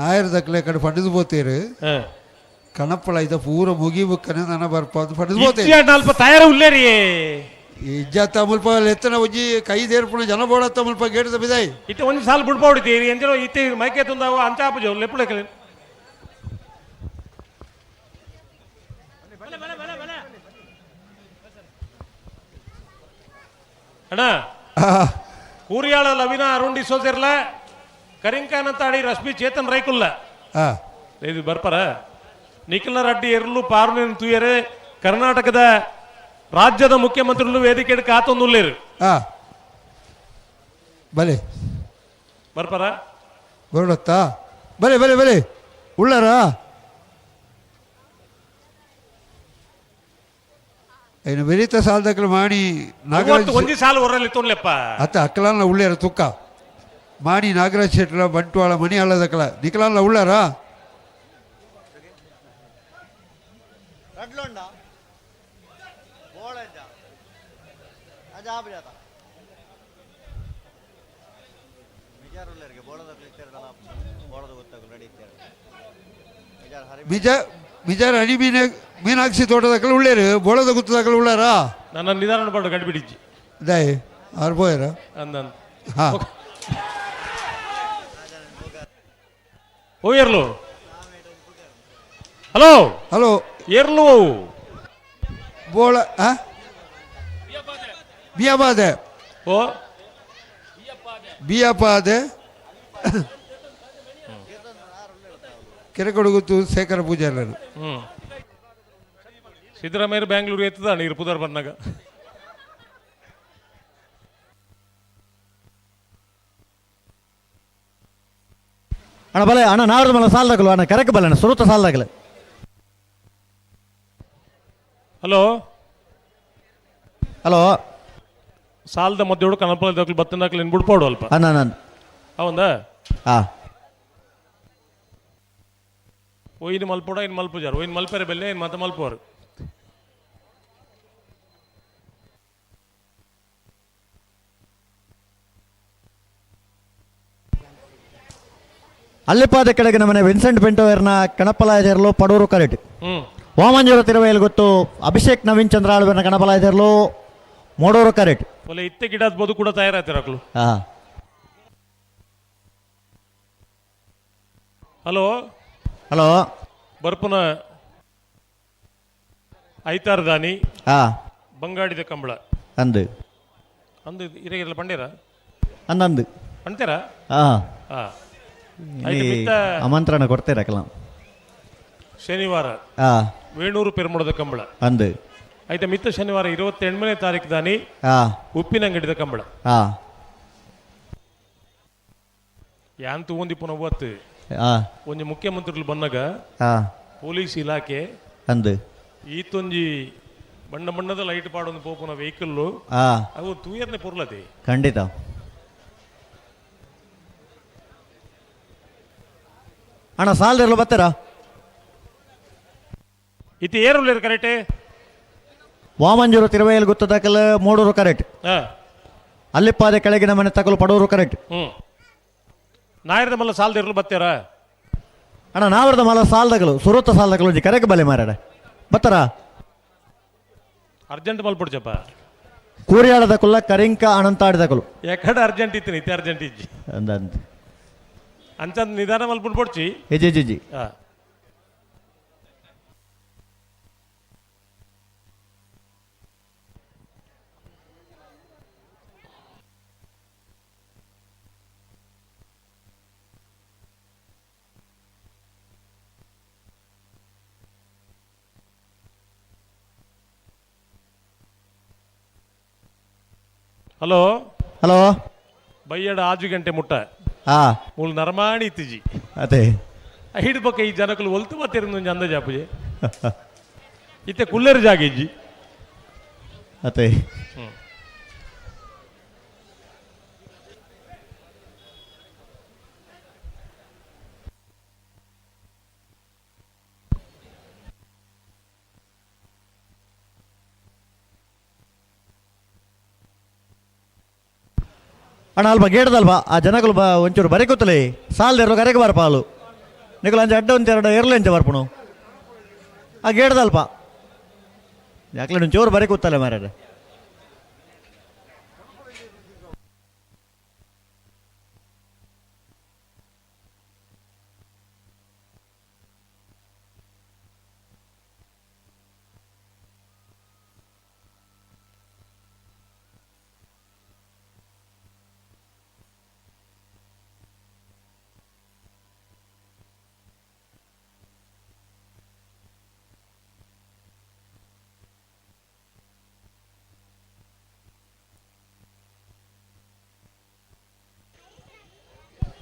ನಾಯರ್ ದಕ್ಲೆ ಕಡೆ ಪಡೆದು ಬೋತೀರು ಕಣಪ್ಪಳ ಇದ ಪೂರ ಮುಗಿಬೇಕನೆ ನನ್ನ ಬರ್ಪಾದು ಪಡೆದು ಬೋತೇನೆ ನಾಲ್ಪ ತಯಾರು ಉಲ್ಲೇರಿ ಇಜ್ಜತ್ತ ಮುಲ್ಪ ಎತ್ತನ ಒಜ್ಜಿ ಕೈ ದೇರ್ಪುಣ ಜನ ಬೋಡತ್ತ ಮುಲ್ಪ ಗೇಟದ ಬಿದಾಯ್ ಇಟ್ಟು ಒಂದು ಸಾಲ ಬಿಡ್ಪ ಹೊಡಿತೀರಿ ಎಂಜರೋ ಇತ್ತೆ ಮೈಕೆ ತುಂದಾವ ಅಂಚಾಪ ಜೋ ಲೆಪ್ಪಳಕಲೆ ಅಣ್ಣ ಕೂರಿಯಾಳ ಲವಿನ ಅರುಂಡಿ ಸೋಸಿರ್ಲ ಕರಿಂಕಾನಂತಾಡಿ ರಶ್ಮಿ ಚೇತನ್ ರೈಕುಲ್ಲ ಇದು ಬರ್ಪಾರ ನಿಖಿಲ ರೆಡ್ಡಿ ಎರಲು ಪಾರ್ಲಿನ ತೂಯರೆ ಕರ್ನಾಟಕದ ರಾಜ್ಯದ ಮುಖ್ಯಮಂತ್ರಿಗಳು ವೇದಿಕೆ ಕಾತೊಂದುಲ್ಲೇರು ಬಲೆ ಬರ್ಪಾರ ಬರೋಡತ್ತಾ ಬಲೆ ಬಲೆ ಬಲೆ ಉಳ್ಳಾರ ಏನು ಬೆರೀತ ಸಾಲದಕ್ಕಲು ಮಾಡಿ ನಾಗರಾಜ್ ಒಂದಿ ಸಾಲ ಹೊರಲ್ಲಿ ತೊನ್ಲೆಪ್ಪ ಅತ್ತ ಅಕ್ಕಲಲ್ಲ ಉಳ್ಳೇರ ತುಕ್ಕ ಮಾಡಿ ನಾಗರಾಜ್ ಶೆಟ್ರ ಬಂಟ್ವಾಳ ಮಣಿ ಹಳ್ಳದಕ್ಕಲ ನಿಖಲಲ್ಲ ಉಳ್ಳಾರ ಮಿಜಾರ್ ಹನಿ ಮೀನಾಕ್ಷಿ ತೋಟದಕ್ಕಲು ಉಳ್ಳೇರು ಬೋಳದ ಗುತ್ತದಕ್ಕಲು ಉಳ್ಳಾರ ನನ್ನ ನಿಧಾನ ಪಾಡು ಗಡ್ಬಿಡಿಜ್ಜಿ ದಾಯ್ ಆರು ಬೋಯರ ಅಂದ ಹಾ ಓ ಏರ್ಲು ಹಲೋ ಹಲೋ ಏರ್ಲು ಬೋಳ ಬಿಯಾಬಾದೆ ಓ ಬಿಯಾಪಾದೆ ಕೆರೆಕೊಡಗುತ್ತು ಶೇಖರ ಪೂಜಾರನು ಸಿದ್ದರಾಮಯ್ಯ ಬ್ಯಾಂಗ್ಳೂರು ಎತ್ತದ ನೀರು ಪುದರ್ ಬಂದಾಗ. ಅಣ್ಣ ಬಲೆ ಅಣ್ಣ ನಾವ್ರದ್ದು ಮಲ್ಲ ಸಾಲದಾಗಲು ಅಣ್ಣ ಕರೆಕ್ಟ್ ಬಲ್ಲ ಅಣ್ಣ ಸುರುತ್ತ ಸಾಲದಾಗಲು. ಹಲೋ ಹಲೋ ಸಾಲದ ಮಧ್ಯೆ ಕನಪಲ್ ಬತ್ತನಾಕ್ಲಿ ಬಿಡ್ಬೋಡು ಅಲ್ಪ ಅಣ್ಣ ನಾನು ಅವಂದ ಹಾಂ ಒಯ್ದು ಮಲ್ಪೋಡ ಇನ್ನು ಮಲ್ಪುಜಾರು ಒಯ್ದು ಮಲ್ಪರೆ ಬೆಲ್ಲೆ ಇನ್ನು ಮತ್ತೆ ಮಲ್ಪೋರು. ಅಲ್ಲಿಪಾದ ಕೆಳಗೆ ನಮ್ಮನೆ ವಿನ್ಸೆಂಟ್ ಬೆಂಟೋಯರ್ನ ಕಣಪಲಾಯದಿರಲು ಪಡೂರು ಕರೆಕ್ಟ್. ವಾಮಂಜೂರು ತಿರುವೆಯಲ್ಲಿ ಗೊತ್ತು ಅಭಿಷೇಕ್ ನವೀನ್ ಚಂದ್ರ ಆಳ್ವರ್ನ ಕಣಪಲಾಯದಿರಲು ಮೋಡೂರು ಕರೆಕ್ಟ್. ಒಲೆ ಇತ್ತೆ ಗಿಡದ ಬೋದು ಕೂಡ ತಯಾರಾಗ್ತಿರಕ್ಲು. ಹಾಂ ಹಲೋ ಹಲೋ ಬರ್ಪುನ ಐತಾರ ದಾನಿ ಹಾಂ ಬಂಗಾಡಿದ ಕಂಬಳ ಅಂದು ಅಂದು ಇರೆಲ್ಲ ಪಂಡೇರ ಅಂದಂದು ಪಂಡ್ತೀರಾ? ಹಾಂ ಹಾಂ ಆಮಂತ್ರಣ ಕೊಡ್ತೀರಕಲ್ಲ ಶನಿವಾರ ಹಾಂ ವೇಣೂರು ಪೆರುಮುಡದ ಕಂಬಳ ಅಂದು ಆಯ್ತಾ ಮಿತ್ತ ಶನಿವಾರ 28ನೇ ತಾರೀಕು ದಾನಿ ಹಾಂ ಉಪ್ಪಿನಂಗಡಿದ ಕಂಬಳ. ಹಾಂ ಯಾಂತು ಒಂದಿ ಪುನಃ ಒತ್ತು ಹಾಂ ಒಂಜಿ ಮುಖ್ಯಮಂತ್ರಿಗಳು ಬಂದಾಗ ಹಾಂ ಪೊಲೀಸ್ ಇಲಾಖೆ ಅಂದು ಈತೊಂಜಿ ಬಣ್ಣ ಬಣ್ಣದ ಲೈಟ್ ಪಾಡೊಂದು ಪೋಪುನ ವೆಹಿಕಲ್ಲು ಹಾಂ ಅವು ತೂಯರ್ನೆ ಪುರ್ಲತೆ ಖಂಡಿತ. ಅಣ್ಣ ಸಾಲದಿರಲು ಬರ್ತೀರಾ? ಇತ್ತು ಏರುಲ್ಲ ಕರೆಕ್ಟೇ ವಾಮಂಜೂರು ತಿರುವೆಯಲ್ಲಿ ಗೊತ್ತದಾಕಲ್ಲ ಮೂಡೂರು ಕರೆಕ್ಟ್. ಹಾಂ ಅಲ್ಲಿಪ್ಪಾದೆ ಕೆಳಗಿನ ಮನೆ ತಗಲು ಪಡೂರು ಕರೆಕ್ಟ್. ನಾಯರದ ಮಲ್ಲ ಸಾಲದಿರಲು ಬರ್ತೀರಾ? ಅಣ್ಣ ನಾವರ್ದ ಮಲ ಸಾಲದಗಳು ಸುರತ ಸಾಲದಗಳು ಕರೆಕ್ಟ್ ಬಲೆ ಮಾರಾಡ ಬತ್ತಾರ ಅರ್ಜೆಂಟ್ ಮಲ್ಪಡ್ಚಪ್ಪ ಕೂರಿಯಾಡದ ಕುಲ್ಲ ಕರಿಂಕ ಅನಂತಾಡಿದಕಲು ಯಾಕಡೆ ಅರ್ಜೆಂಟ್ ಇತ್ತು ನಿತ್ಯ ಅರ್ಜೆಂಟ್ ಇಜ್ಜಿ ಅಂದಂತ ಅಂಚಂದ ನಿಧಾನ ಮಲ್ಪಡ್ಪಡ್ಚಿ ಹೆಜ್ಜೆ ಜಿಜ್ಜಿ. ಹಾಂ ಹಲೋ ಹಲೋ ಬಯ್ಯಡ 6 ಗಂಟೆ ಮುಟ್ಟ ಹಾಂ ಮೂಲ ನರಮಾಣಿ ಇತ್ತಿಜಿ ಅದೇ ಐದು ಪಕ್ಕ ಈ ಜನಕಲು ಒಲ್ತು ಬತ್ತಿರಂದು ಒಂಜಿ ಅಂದ ಜಾಪುಜೆ ಇತ್ತೆ ಕುಲ್ಲರ್ ಜಾಗ ಇಜ್ಜಿ ಅದೇ ಅಣ್ಣ ಅಲ್ಪ ಗೇಡದಲ್ವಾ ಆ ಜನಗಳು ಬಾ ಒಂಚೂರು ಬರೆಕುತ್ತಲೇ ಸಾಲದಿರೋ ಕರೆಗೆ ಬಾರ ಪಾಲು ನಿಗಳು ಅಂಚೆ ಅಡ್ಡ ಒಂಚೆರಡು ಎರಲು ಎಂಚೆ ಬರ್ಪುಣು ಆ ಗೇಡದಲ್ಪ ಯಾಕಲೆ ಒಂಚೂರು ಬರೆಕುತ್ತಲೆ ಮಾರ್ಯಾರೆ.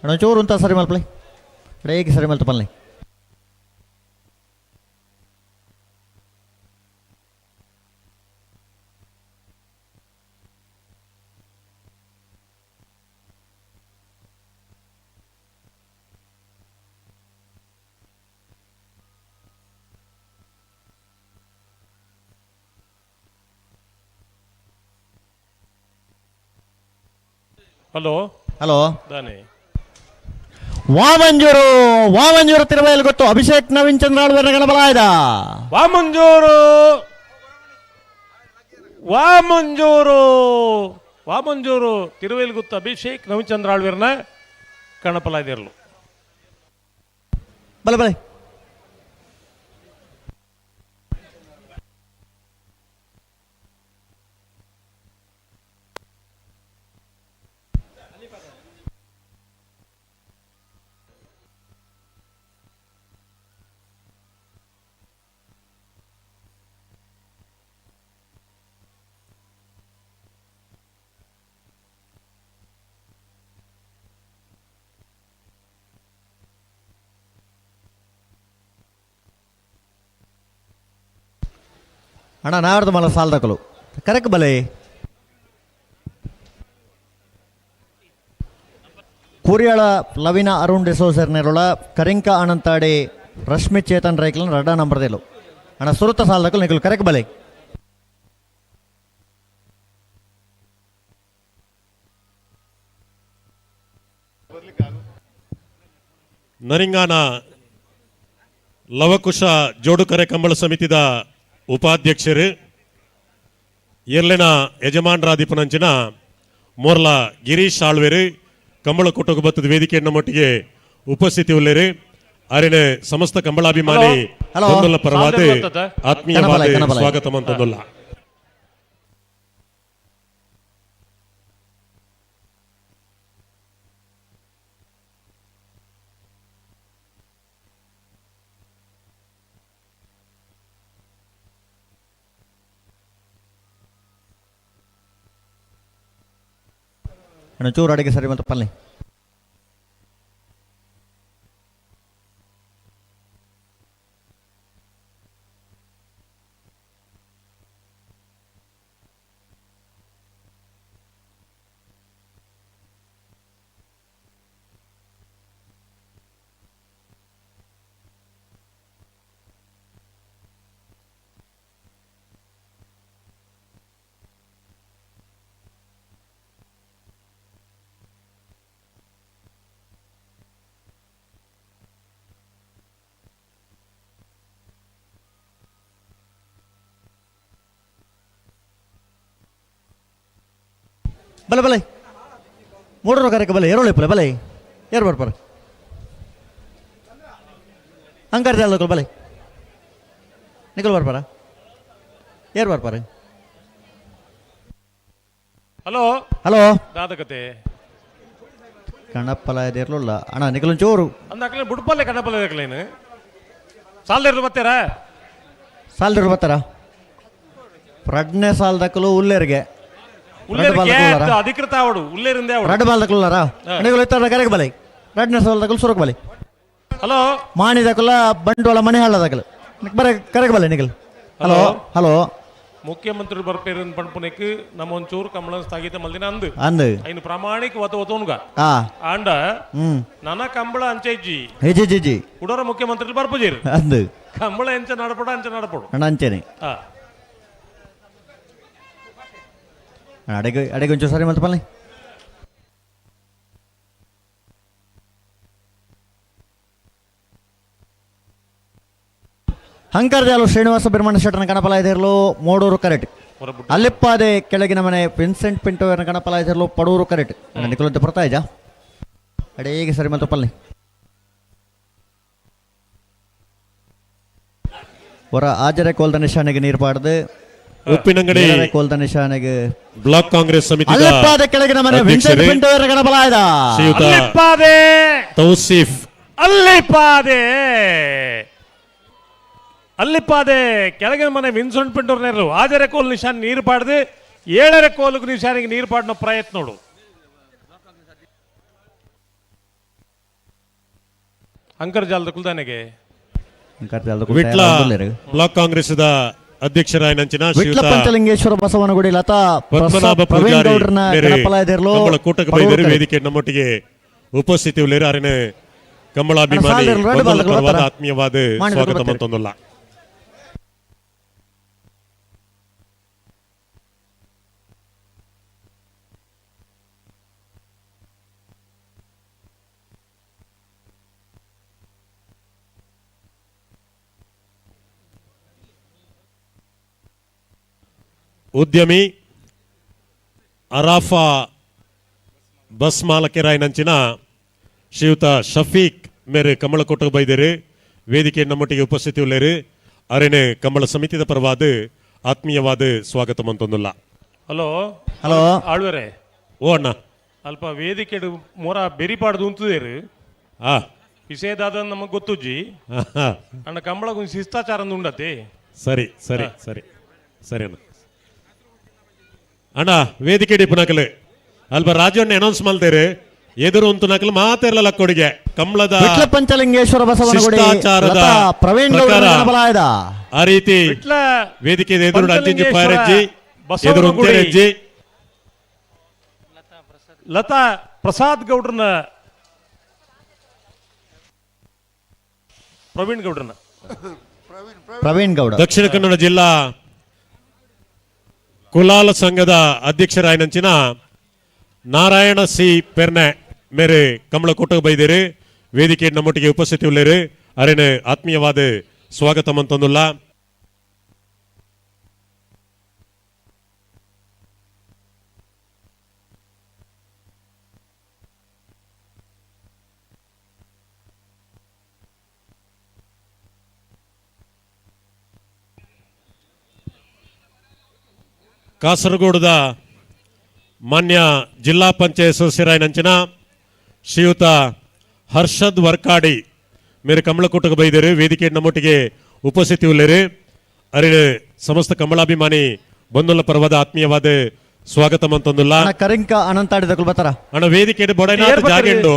ಅಣ್ಣ ಚೂರು ಅಂತ ಸರಿ ಮಲ್ಪಲೆ ಹೇಗೆ ಸರಿ ಮಲ್ತ ಪಲ್ಲೆ ಹಲೋ ಹಲೋ ದಾನೆ ವಾಮಂಜೂರು ತಿರುವೆಯಲ್ಲಿ ಗೊತ್ತು ಅಭಿಷೇಕ್ ನವೀನ್ ಚಂದ್ರ ಆಳ್ವರ್ನ ಗಣಬಲಾಯದ ವಾಮಂಜೂರು ತಿರುವೇಲಿ ಗೊತ್ತು ಅಭಿಷೇಕ್ ನವೀನ್ ಚಂದ್ರ ಆಳ್ವರ್ನ ಕಣಪಲಾಯ್ದಿರಲು ಬಲೆ ಬಲೆ ಅಣ್ಣ ನಾಡ್ದು ಮಲ ಸಾಲ್ ದಕ್ಕಲು ಕರೆಕ್ಟ್ ಬಲೆ ಕೂರಿಯಾಳ ಲವಿನ ಅರುಣ್ ಡಿಸೋಸರ್ನೆರುಳ ಕರಿಂಕ ಅನಂತಾಡಿ ರಶ್ಮಿ ಚೇತನ್ ರೈಕ್ಲನ್ ರಡ್ಡ ನಂಬರ್ ದೇಲು ಅಣ್ಣ ಸುರುತ ಸಾಲ್ ದಕ್ಕಲು ನಿಕಲು ಕರೆಕ್ಟ್ ಬಲೆ ನರಿಂಗಾನ ಲವಕುಶ ಜೋಡುಕರೆ ಕಂಬಳ ಸಮಿತಿದ ಉಪಾಧ್ಯಕ್ಷರು ಎರ್ಲೆನ ಯಜಮಾನರಾದಿಪನಂಚಿನ ಮೋರ್ಲ ಗಿರೀಶ್ ಆಳ್ವೇರು ಕಂಬಳ ಕೊಟ್ಟೋಗ ಬತ್ತದ ವೇದಿಕೆಯನ್ನು ಮಟ್ಟಿಗೆ ಉಪಸ್ಥಿತಿ ಉಳ್ಳೇರು ಅರಿನ ಸಮಸ್ತ ಕಂಬಳಾಭಿಮಾನಿ ಹಲೋ. ತೊಂದಲ ಪರವಾದ ಆತ್ಮೀಯವಾದ ಕನಪಲ. ಸ್ವಾಗತ ಅಂತಂದಲ್ಲ ಅಣ್ಣ ಚೂರು ಅಡಿಗೆ ಸರಿ ಮತ್ತೆ ಪಲ್ಲೆ ಬಲೆ ಬಲೆ ಮೂಡರು ಕರೆಕ ಬಲೆ ಏರೋಳಿ ಪಲೆ ಬಲೆ ಏರ್ ಬರ್ಪಾರ ಹಂಗಾರೆ ಅಲ್ಲ ಬಲೆ ನಿಕಲ್ ಬರ್ಪಾರ ಏರ್ ಬರ್ಪಾರ ಹಲೋ ಹಲೋ ದಾದಕತೆ ಕಣಪ್ಪಲ ಇದಿರ್ಲಿಲ್ಲ ಅಣ್ಣ ನಿಕಲ್ ಚೂರು ಅಂದಾಕಲೇ ಬುಡ್ಪಲ್ಲೆ ಕಣಪಲ್ಲೆ ದಕ್ಲೇನು ಸಾಲ್ದಿರ್ಲು ಬತ್ತೀರಾ ಸಾಲ್ದಿರು ಬರ್ತಾರ ಪ್ರಡ್ನೆ ಸಾಲ್ ದಕ್ಕಲು ಉಲ್ಲೇರಿಗೆ ಉಲ್ಲೇರಿಗೆ ಅಧಿಕೃತ ಅವಡು ಉಲ್ಲೇರಿಂದ ಅವಡು ರಡ್ ಬಾಲ್ ದಕ್ಕಲಾರ ನಿಕಲ್ ಇತ್ತಾರ ಕರೆಕ ಬಲೆ ರಡ್ನೆ ಸಾಲ್ ದಕ್ಕಲು ಸುರಕ್ ಬಲೆ ಹಲೋ ಮಾಣಿ ದಕ್ಕಲ ಬಂಡವಾಳ ಮನೆ ಹಾಳ ದಕ್ಕಲು ಬರ ಕರೆಕ ಬಲೆ ನಿಕಲ್ ಹಲೋ ಹಲೋ ಮುಖ್ಯಮಂತ್ರಿ ಬರ್ಪೇರನ್ ಪಣ್ಪುನೆಕ್ ನಮ್ಮ ಒಂಚೂರು ಕಮಲ ಸ್ಥಗಿತ ಮಲ್ದಿನ ಅಂದು ಅಂದು ಐನು ಪ್ರಾಮಾಣಿಕ ಒತ್ತೊನ್ಗ ಆ ಆಂಡ ನನ್ನ ಕಂಬಳ ಅಂಚೆಜ್ಜಿ ಹೆಜಿ ಜಿ ಜಿ ಕುಡೋರ ಮುಖ್ಯಮಂತ್ರಿ ಬರ್ಪುಜೀರು ಅಂದು ಕಂಬಳ ಎಂಚ ನಡಪಡ ಅಂಚ ನಡಪಡು ಅಣ್ಣ ಅಂಚೇನೆ ಆ ಅಡೆಗೆ ಅಡೆಗೆ ಒಂಚೂರು ಸರಿ ಮತ್ತೆ ಪಲ್ಲೆ ಹಂಕರ್ಜಾಲು ಶ್ರೀನಿವಾಸ ಬಿರ್ಮಣ್ಣ ಶೆಟ್ಟನ ಕಣಪಲ ಇದಿರಲು ಮೋಡೂರು ಕರೆಕ್ಟ್ ಅಲ್ಲಿಪ್ಪಾದೆ ಕೆಳಗಿನ ಮನೆ ವಿನ್ಸೆಂಟ್ ಪಿಂಟೋಯರ್ನ ಕಣಪಲ ಇದಿರಲು ಪಡೂರು ಕರೆಕ್ಟ್ ನಿಕಲಂತ ಬರ್ತಾ ಇಜಾ ಅಡೆಗೆ ಸರಿ ಮತ್ತೆ ಪಲ್ಲೆ ಹೊರ ಆಜರೆ ಕೋಲ್ದ ನಿಶಾನೆಗೆ ನೀರು ಪಾಡ್ದು ಉಪ್ಪಿನಂಗಡಿ ಕೋಲ್ದ ನಿಶಾನೆಗೆ ಬ್ಲಾಕ್ ಕಾಂಗ್ರೆಸ್ ಸಮಿತಿ ಅಲ್ಲಿಪ್ಪಾದೆ ಕೆಳಗಿನ ಮನೆ ವಿನ್ಸೆಂಟ್ ಪಿಂಟೋಯರ್ನ ಕಣಪಲ ಇದ ಶ್ರೀಯುತ ಅಲ್ಲಿಪ್ಪಾದೆ ತೌಸೀಫ್ ಅಲ್ಲಿಪ್ಪಾದೆ ಅಲ್ಲಿಪ್ಪಾದೆ ಕೆಳಗಿನ ಮನೆ ವಿನ್ಸೆಂಟ್ ಪಿಂಟೋರ್ನೇರು ಆಜರೆ ಕೋಲ್ ನಿಶಾನ್ ನೀರು ಪಾಡ್ದು ಏಳರೆ ಕೋಲು ನಿಶಾನಿಗೆ ನೀರು ಪಾಡ್ನೋ ಪ್ರಯತ್ನ ನೋಡು ಅಂಕರ್ಜಾಲದ ಕುಲ್ದಾನೆಗೆ ವಿಟ್ಲ ಬ್ಲಾಕ್ ಕಾಂಗ್ರೆಸ್ ಅಧ್ಯಕ್ಷರಾಯನಂಚಿನ ವಿಟ್ಲ ಪಂಚಲಿಂಗೇಶ್ವರ ಬಸವನಗುಡಿ ಲತಾ ಪದ್ಮನಾಭ ಪ್ರವೀಣ್ ಪೂಜಾರಿ ಗೌಡ್ರನ ಕಣಪಲ ಇದಿರಲು ಕೂಟಕ್ಕೆ ಬೈದರು ವೇದಿಕೆ ನಮ್ಮೊಟ್ಟಿಗೆ ಉಪಸ್ಥಿತಿ ಉಳ್ಳೇರು ಅರಿನ ಕಂಬಳಾಭಿಮಾನಿ ಪರವಾದ ಆತ್ಮೀಯವಾದ ಸ್ವಾಗತ ಮತ್ತೊಂದಲ್ಲ ಉದ್ಯಮಿ ಅರಾಫಾ ಬಸ್ ಮಾಲಕರಾಯನಂಚಿನ ಶ್ರೀಯುತ ಶಫೀಕ್ ಮೇರೆ ಕಂಬಳ ಕೊಟ್ಟು ಬೈದೇರು ವೇದಿಕೆ ನಮ್ಮೊಟ್ಟಿಗೆ ಉಪಸ್ಥಿತಿ ಉಳ್ಳೇರು ಅರೇನೆ ಕಂಬಳ ಸಮಿತಿದ ಪರವಾದ ಆತ್ಮೀಯವಾದ ಸ್ವಾಗತ ಮಂತೊಂದಲ್ಲ ಹಲೋ ಹಲೋ ಆಳ್ವರೆ ಓ ಅಣ್ಣ ಅಲ್ಪ ವೇದಿಕೆ ಮೊರ ಬೆರಿಪಾಡ್ದು ಉಂತದೇರು ಆ ವಿಷಯದಾದ ನಮಗೆ ಗೊತ್ತುಜ್ಜಿ ಅಣ್ಣ ಕಂಬಳ ಕೊಂಚ ಶಿಷ್ಟಾಚಾರ ಉಂಡತೆ ಸರಿ ಸರಿ ಸರಿ ಸರಿ ಅಣ್ಣ ಅಣ್ಣ ವೇದಿಕೆ ಡಿಪುನಕಲೆ ಅಲ್ಪ ರಾಜಣ್ಣ ಅನೌನ್ಸ್ ಮಾಡ್ತೇರು ಎದುರು ಉಂಟು ನಕಲು ಮಾತೆರ್ಲ ಲಕ್ಕೊಡಿಗೆ ಕಂಬಳದ ವಿಟ್ಲ ಪಂಚಲಿಂಗೇಶ್ವರ ಬಸವನಗುಡಿ ಶಿಷ್ಟಾಚಾರದ ಲತಾ ಪ್ರವೀಣ್ ಗೌಡ ಪ್ರಕಾರ ಗಣಪಲಾಯದ ಆ ರೀತಿ ವಿಟ್ಲ ವೇದಿಕೆ ಎದುರು ಅಂಚಿಂಚು ಪಾಯರಜ್ಜಿ ಬಸವನಗುಡಿ ಎದುರು ಉಂಟೆರಜ್ಜಿ ಲತಾ ಪ್ರಸಾದ್ ಗೌಡ್ರನ್ನ ಪ್ರವೀಣ್ ಗೌಡ ದಕ್ಷಿಣ ಕನ್ನಡ ಜಿಲ್ಲಾ ಕುಲಾಲ ಸಂಘದ ಅಧ್ಯಕ್ಷರಾಯನಂಚಿನ ನಾರಾಯಣ ಸಿ ಪೆರ್ನೆ ಮೇರೆ ಕಮಲ ಕೊಟ್ಟಗ ಬೈದೇರು ವೇದಿಕೆ ನಮ್ಮೊಟ್ಟಿಗೆ ಉಪಸ್ಥಿತಿ ಉಳ್ಳೇರು ಅರೇನು ಆತ್ಮೀಯವಾದ ಸ್ವಾಗತ ಮಂತೊಂದುಲ್ಲ ಕಾಸರಗೋಡದ ಮಾನ್ಯ ಜಿಲ್ಲಾ ಪಂಚಾಯತ್ ಸದಸ್ಯರಾಯನಂಚಿನ ಶ್ರೀಯುತ ಹರ್ಷದ್ ವರ್ಕಾಡಿ ಮೇರೆ ಕಮಲಕೂಟಕ್ಕೆ ಬೈದರು ವೇದಿಕೆ ನಮ್ಮೊಟ್ಟಿಗೆ ಉಪಸ್ಥಿತಿ ಉಳ್ಳೇರು ಅರಿಳು ಸಮಸ್ತ ಕಮಲಾಭಿಮಾನಿ ಬಂಧುಲ ಪರವಾದ ಆತ್ಮೀಯವಾದ ಸ್ವಾಗತ ಮಂತೊಂದುಲ್ಲ ಕರಿಂಕ ಅನಂತಾಡಿದ ಕುಲ್ಬತ್ತರ ಅಣ್ಣ ವೇದಿಕೆ ಬೊಡೈನಾಥ ಜಾಗೆಂಡು